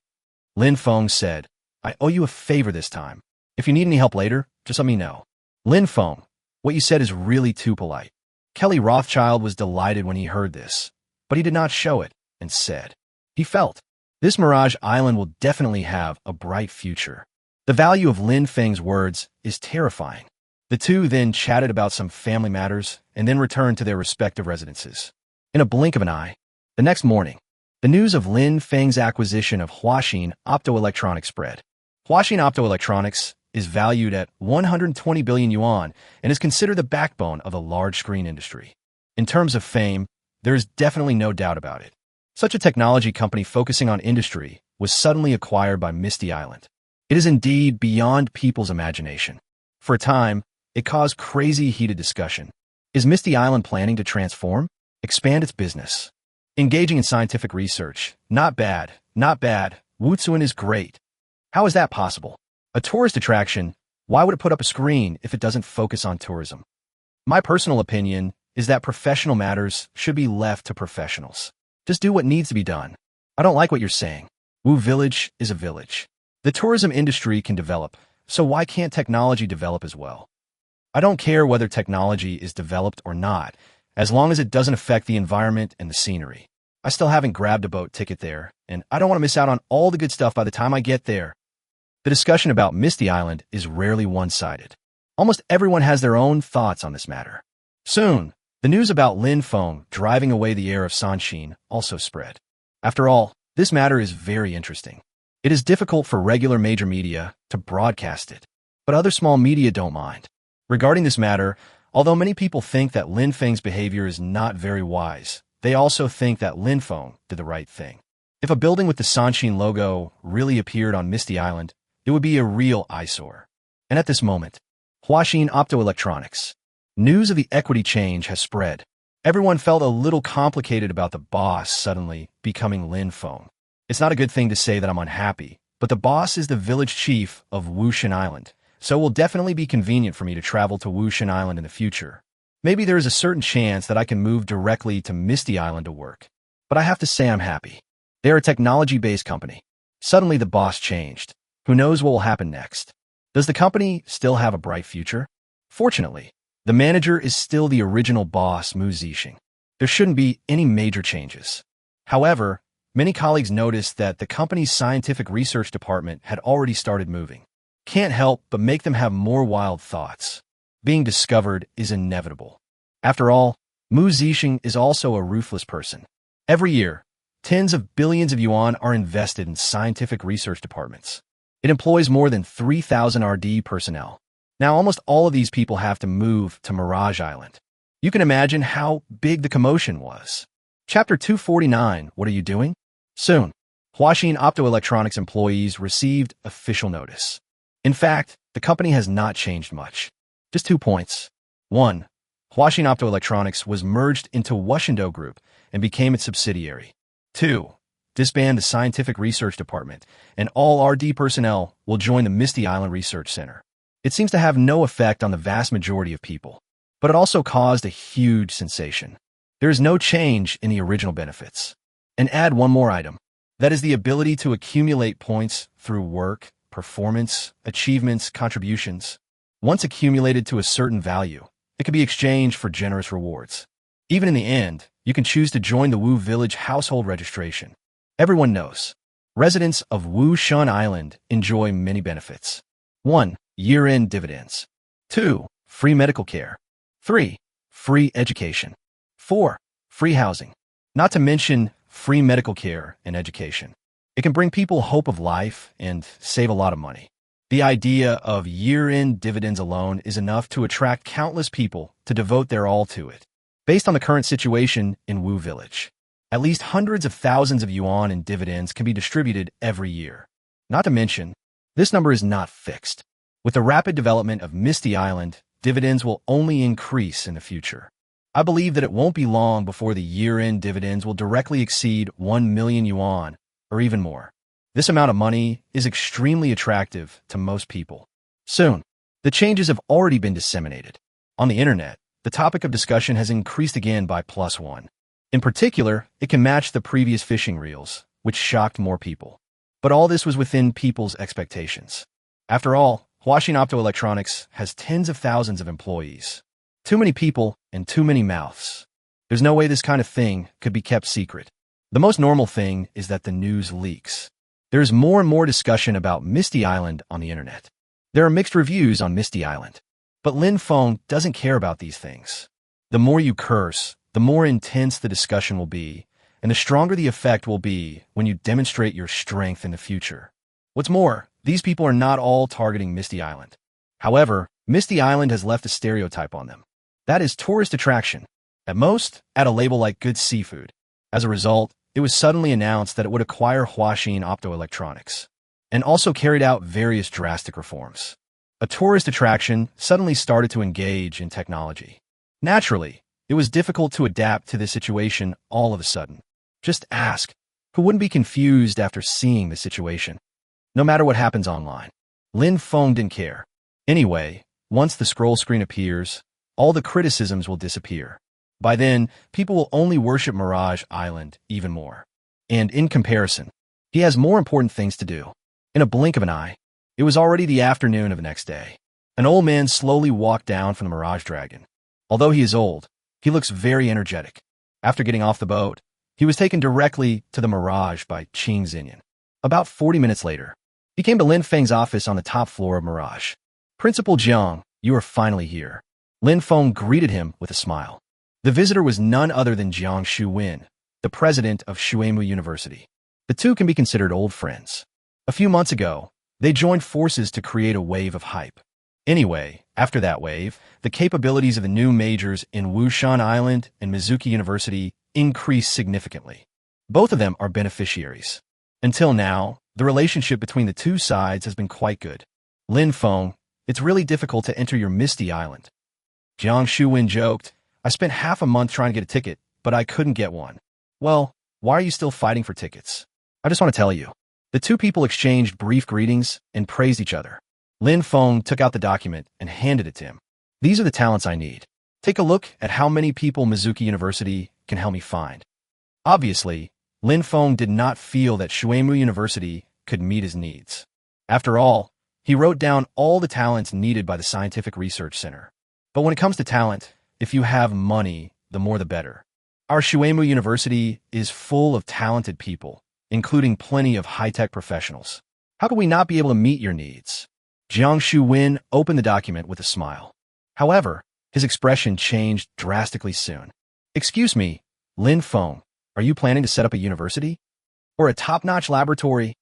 Lin Feng said, "I owe you a favor this time. If you need any help later, just let me know." Lin Feng, what you said is really too polite. Kelly Rothschild was delighted when he heard this, but he did not show it and said, he felt, this Mirage Island will definitely have a bright future. The value of Lin Feng's words is terrifying. The two then chatted about some family matters and then returned to their respective residences. In a blink of an eye, the next morning, the news of Lin Feng's acquisition of Huaxin Optoelectronics spread. Huaxin Optoelectronics is valued at 120 billion yuan and is considered the backbone of the large screen industry. In terms of fame, there is definitely no doubt about it. Such a technology company focusing on industry was suddenly acquired by Misty Island. It is indeed beyond people's imagination. For a time, it caused crazy heated discussion. Is Misty Island planning to transform, expand its business? Engaging in scientific research. Not bad, not bad. Wutsuan is great. How is that possible? A tourist attraction, why would it put up a screen if it doesn't focus on tourism? My personal opinion is that professional matters should be left to professionals. Just do what needs to be done. I don't like what you're saying. Wu Village is a village. The tourism industry can develop, so why can't technology develop as well? I don't care whether technology is developed or not, as long as it doesn't affect the environment and the scenery. I still haven't grabbed a boat ticket there, and I don't want to miss out on all the good stuff by the time I get there. The discussion about Misty Island is rarely one-sided. Almost everyone has their own thoughts on this matter. Soon, the news about Lin Feng driving away the heir of Sanxin also spread. After all, this matter is very interesting. It is difficult for regular major media to broadcast it, but other small media don't mind. Regarding this matter, although many people think that Lin Feng's behavior is not very wise, they also think that Lin Feng did the right thing. If a building with the Sanxin logo really appeared on Misty Island, it would be a real eyesore. And at this moment, Huaxin Optoelectronics. News of the equity change has spread. Everyone felt a little complicated about the boss suddenly becoming Lin Feng. It's not a good thing to say that I'm unhappy, but the boss is the village chief of Wushan Island, so it will definitely be convenient for me to travel to Wushan Island in the future. Maybe there is a certain chance that I can move directly to Misty Island to work. But I have to say I'm happy. They're a technology-based company. Suddenly the boss changed. Who knows what will happen next? Does the company still have a bright future? Fortunately, the manager is still the original boss, Mu Zixing. There shouldn't be any major changes. However, many colleagues noticed that the company's scientific research department had already started moving. Can't help but make them have more wild thoughts. Being discovered is inevitable. After all, Mu Zixing is also a ruthless person. Every year, tens of billions of yuan are invested in scientific research departments. It employs more than 3,000 RD personnel. Now, almost all of these people have to move to Mirage Island. You can imagine how big the commotion was. Chapter 249, what are you doing? Soon, Huaxin Optoelectronics employees received official notice. In fact, the company has not changed much. Just 2 points. 1. Huaxin Optoelectronics was merged into Wushendo Group and became its subsidiary. 2. Disband the scientific research department, and all RD personnel will join the Misty Island Research Center. It seems to have no effect on the vast majority of people, but it also caused a huge sensation. There is no change in the original benefits. And add one more item. That is the ability to accumulate points through work, performance, achievements, contributions. Once accumulated to a certain value, it can be exchanged for generous rewards. Even in the end, you can choose to join the Wu Village household registration. Everyone knows. Residents of Wushan Island enjoy many benefits. 1. Year-end dividends. 2. Free medical care. 3. Free education. 4. Free housing. Not to mention free medical care and education. It can bring people hope of life and save a lot of money. The idea of year-end dividends alone is enough to attract countless people to devote their all to it. Based on the current situation in Wu Village, at least hundreds of thousands of yuan in dividends can be distributed every year. Not to mention, this number is not fixed. With the rapid development of Misty Island, dividends will only increase in the future. I believe that it won't be long before the year-end dividends will directly exceed 1 million yuan, or even more. This amount of money is extremely attractive to most people. Soon, the changes have already been disseminated. On the internet, the topic of discussion has increased again by +1. In particular, it can match the previous phishing reels, which shocked more people. But all this was within people's expectations. After all, Huaxin Optoelectronics has tens of thousands of employees. Too many people and too many mouths. There's no way this kind of thing could be kept secret. The most normal thing is that the news leaks. There's more and more discussion about Misty Island on the internet. There are mixed reviews on Misty Island. But Lin Feng doesn't care about these things. The more you curse, the more intense the discussion will be, and the stronger the effect will be when you demonstrate your strength in the future. What's more, these people are not all targeting Misty Island. However, Misty Island has left a stereotype on them. That is tourist attraction. At most, add a label like good seafood. As a result, it was suddenly announced that it would acquire Huaxin Optoelectronics, and also carried out various drastic reforms. A tourist attraction suddenly started to engage in technology. Naturally, it was difficult to adapt to this situation all of a sudden. Just ask, who wouldn't be confused after seeing the situation? No matter what happens online, Lin Feng didn't care. Anyway, once the scroll screen appears, all the criticisms will disappear. By then, people will only worship Mirage Island even more. And in comparison, he has more important things to do. In a blink of an eye, it was already the afternoon of the next day. An old man slowly walked down from the Mirage Dragon. Although he is old, he looks very energetic. After getting off the boat, he was taken directly to the Mirage by Qing Xinyan. About 40 minutes later, he came to Lin Feng's office on the top floor of Mirage. Principal Jiang, you are finally here. Lin Feng greeted him with a smile. The visitor was none other than Jiang Shuwen, the president of Shuemu University. The two can be considered old friends. A few months ago, they joined forces to create a wave of hype. Anyway, after that wave, the capabilities of the new majors in Wushan Island and Mizuki University increased significantly. Both of them are beneficiaries. Until now, the relationship between the two sides has been quite good. Lin Feng, it's really difficult to enter your Misty Island. Jiang Shuwen joked, I spent half a month trying to get a ticket, but I couldn't get one. Well, why are you still fighting for tickets? I just want to tell you. The two people exchanged brief greetings and praised each other. Lin Feng took out the document and handed it to him. These are the talents I need. Take a look at how many people Mizuki University can help me find. Obviously, Lin Feng did not feel that Shuemu University could meet his needs. After all, he wrote down all the talents needed by the Scientific Research Center. But when it comes to talent, if you have money, the more the better. Our Shuemu University is full of talented people, including plenty of high-tech professionals. How could we not be able to meet your needs? Jiang Shuwen opened the document with a smile. However, his expression changed drastically soon. Excuse me, Lin Feng, are you planning to set up a university? Or a top-notch laboratory?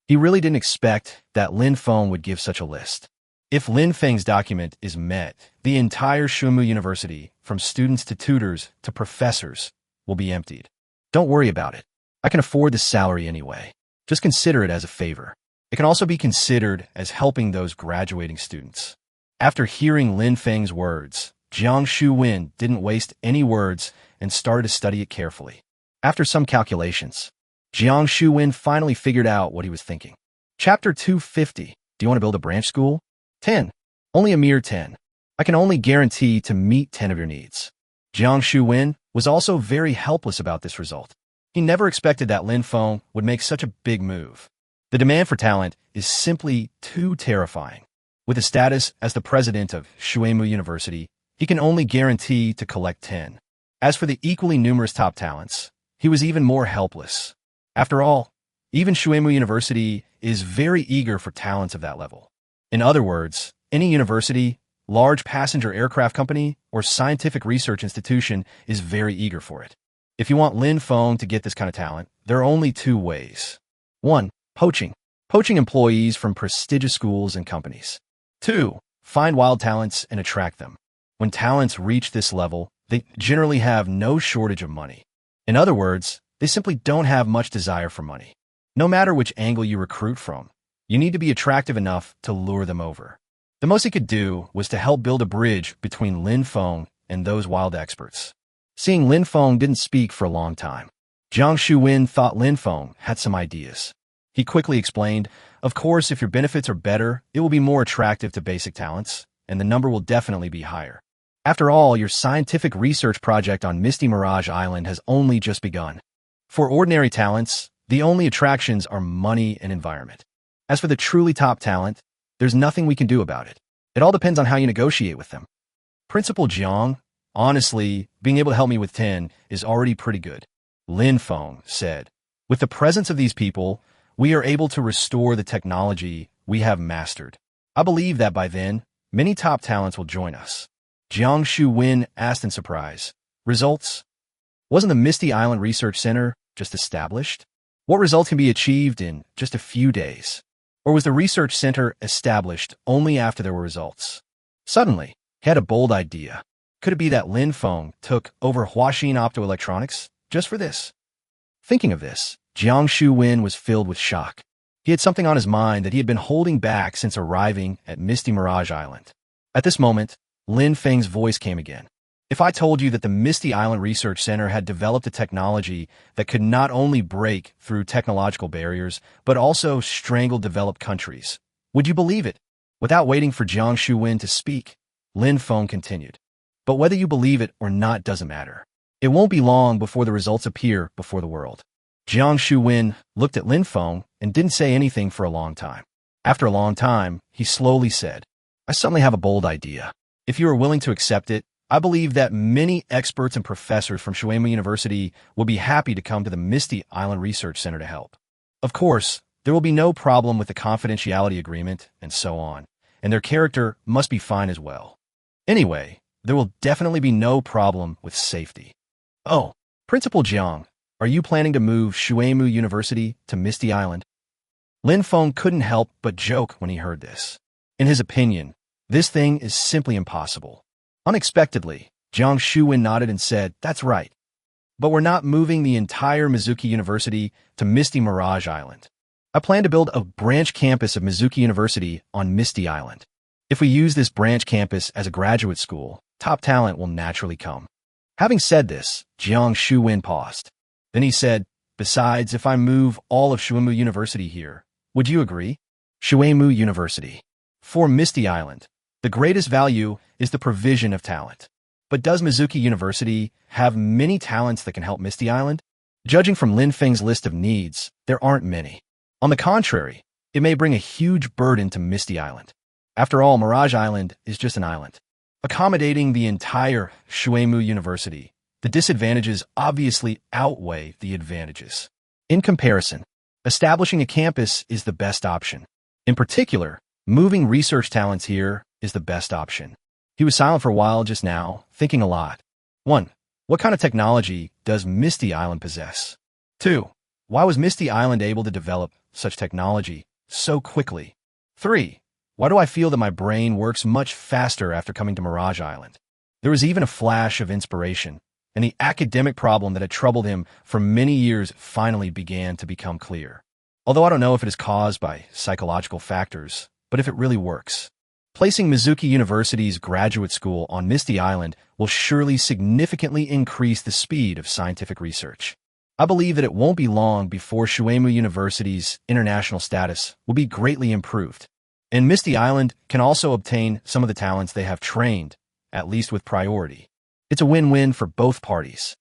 He really didn't expect that Lin Feng would give such a list. If Lin Feng's document is met, the entire Shuemu University, from students to tutors to professors, will be emptied. Don't worry about it. I can afford this salary anyway. Just consider it as a favor. It can also be considered as helping those graduating students. After hearing Lin Feng's words, Jiang Shuwen didn't waste any words and started to study it carefully. After some calculations, Jiang Shuwen finally figured out what he was thinking. Chapter 250. Do you want to build a branch school? 10. Only a mere 10. I can only guarantee to meet 10 of your needs. Jiang Shuwen was also very helpless about this result. He never expected that Lin Feng would make such a big move. The demand for talent is simply too terrifying. With his status as the president of Shuemu University, he can only guarantee to collect 10. As for the equally numerous top talents, he was even more helpless. After all, even Shuemu University is very eager for talents of that level. In other words, any university, large passenger aircraft company, or scientific research institution is very eager for it. If you want Lin Feng to get this kind of talent, there are only two ways. 1. Poaching. Poaching employees from prestigious schools and companies. 2. Find wild talents and attract them. When talents reach this level, they generally have no shortage of money. In other words, they simply don't have much desire for money. No matter which angle you recruit from, you need to be attractive enough to lure them over. The most he could do was to help build a bridge between Lin Feng and those wild experts. Seeing Lin Feng didn't speak for a long time, Jiang Shuwen thought Lin Feng had some ideas. He quickly explained, of course, if your benefits are better, it will be more attractive to basic talents, and the number will definitely be higher. After all, your scientific research project on Misty Mirage Island has only just begun. For ordinary talents, the only attractions are money and environment. As for the truly top talent, there's nothing we can do about it. It all depends on how you negotiate with them. Principal Jiang, honestly, being able to help me with 10 is already pretty good, Lin Feng said. With the presence of these people, we are able to restore the technology we have mastered. I believe that by then, many top talents will join us. Jiang Shu-Wen asked in surprise. Results? Wasn't the Misty Island Research Center just established? What results can be achieved in just a few days? Or was the research center established only after there were results? Suddenly, he had a bold idea. Could it be that Feng took over Huaxin Optoelectronics just for this? Thinking of this, Jiang Shu-Wen was filled with shock. He had something on his mind that he had been holding back since arriving at Misty Mirage Island. At this moment, Feng's voice came again. If I told you that the Misty Island Research Center had developed a technology that could not only break through technological barriers, but also strangle developed countries, would you believe it? Without waiting for Jiang Shu-Wen to speak, Feng continued. But whether you believe it or not doesn't matter. It won't be long before the results appear before the world. Jiang Shu-Wen looked at Feng and didn't say anything for a long time. After a long time, he slowly said, I suddenly have a bold idea. If you are willing to accept it, I believe that many experts and professors from Shuemu University will be happy to come to the Misty Island Research Center to help. Of course, there will be no problem with the confidentiality agreement and so on, and their character must be fine as well. Anyway, there will definitely be no problem with safety. Oh, Principal Jiang, are you planning to move Shuemu University to Misty Island? Feng couldn't help but joke when he heard this. In his opinion, this thing is simply impossible. Unexpectedly, Jiang Shu-Wen nodded and said, That's right. But we're not moving the entire Mizuki University to Misty Mirage Island. I plan to build a branch campus of Mizuki University on Misty Island. If we use this branch campus as a graduate school, top talent will naturally come. Having said this, Jiang Shu-Wen paused. Then he said, Besides, if I move all of Shuemu University here, would you agree? Shuemu University. For Misty Island, the greatest value is the provision of talent. But does Mizuki University have many talents that can help Misty Island? Judging from Feng's list of needs, there aren't many. On the contrary, it may bring a huge burden to Misty Island. After all, Mirage Island is just an island. Accommodating the entire Shuemu University, the disadvantages obviously outweigh the advantages. In comparison, establishing a campus is the best option. In particular, moving research talents here is the best option. He was silent for a while just now, thinking a lot. 1. What kind of technology does Misty Island possess? 2. Why was Misty Island able to develop such technology so quickly? 3. Why do I feel that my brain works much faster after coming to Mirage Island? There was even a flash of inspiration, and the academic problem that had troubled him for many years finally began to become clear. Although I don't know if it is caused by psychological factors, but if it really works. Placing Mizuki University's graduate school on Misty Island will surely significantly increase the speed of scientific research. I believe that it won't be long before Shuemu University's international status will be greatly improved. And Misty Island can also obtain some of the talents they have trained, at least with priority. It's a win-win for both parties.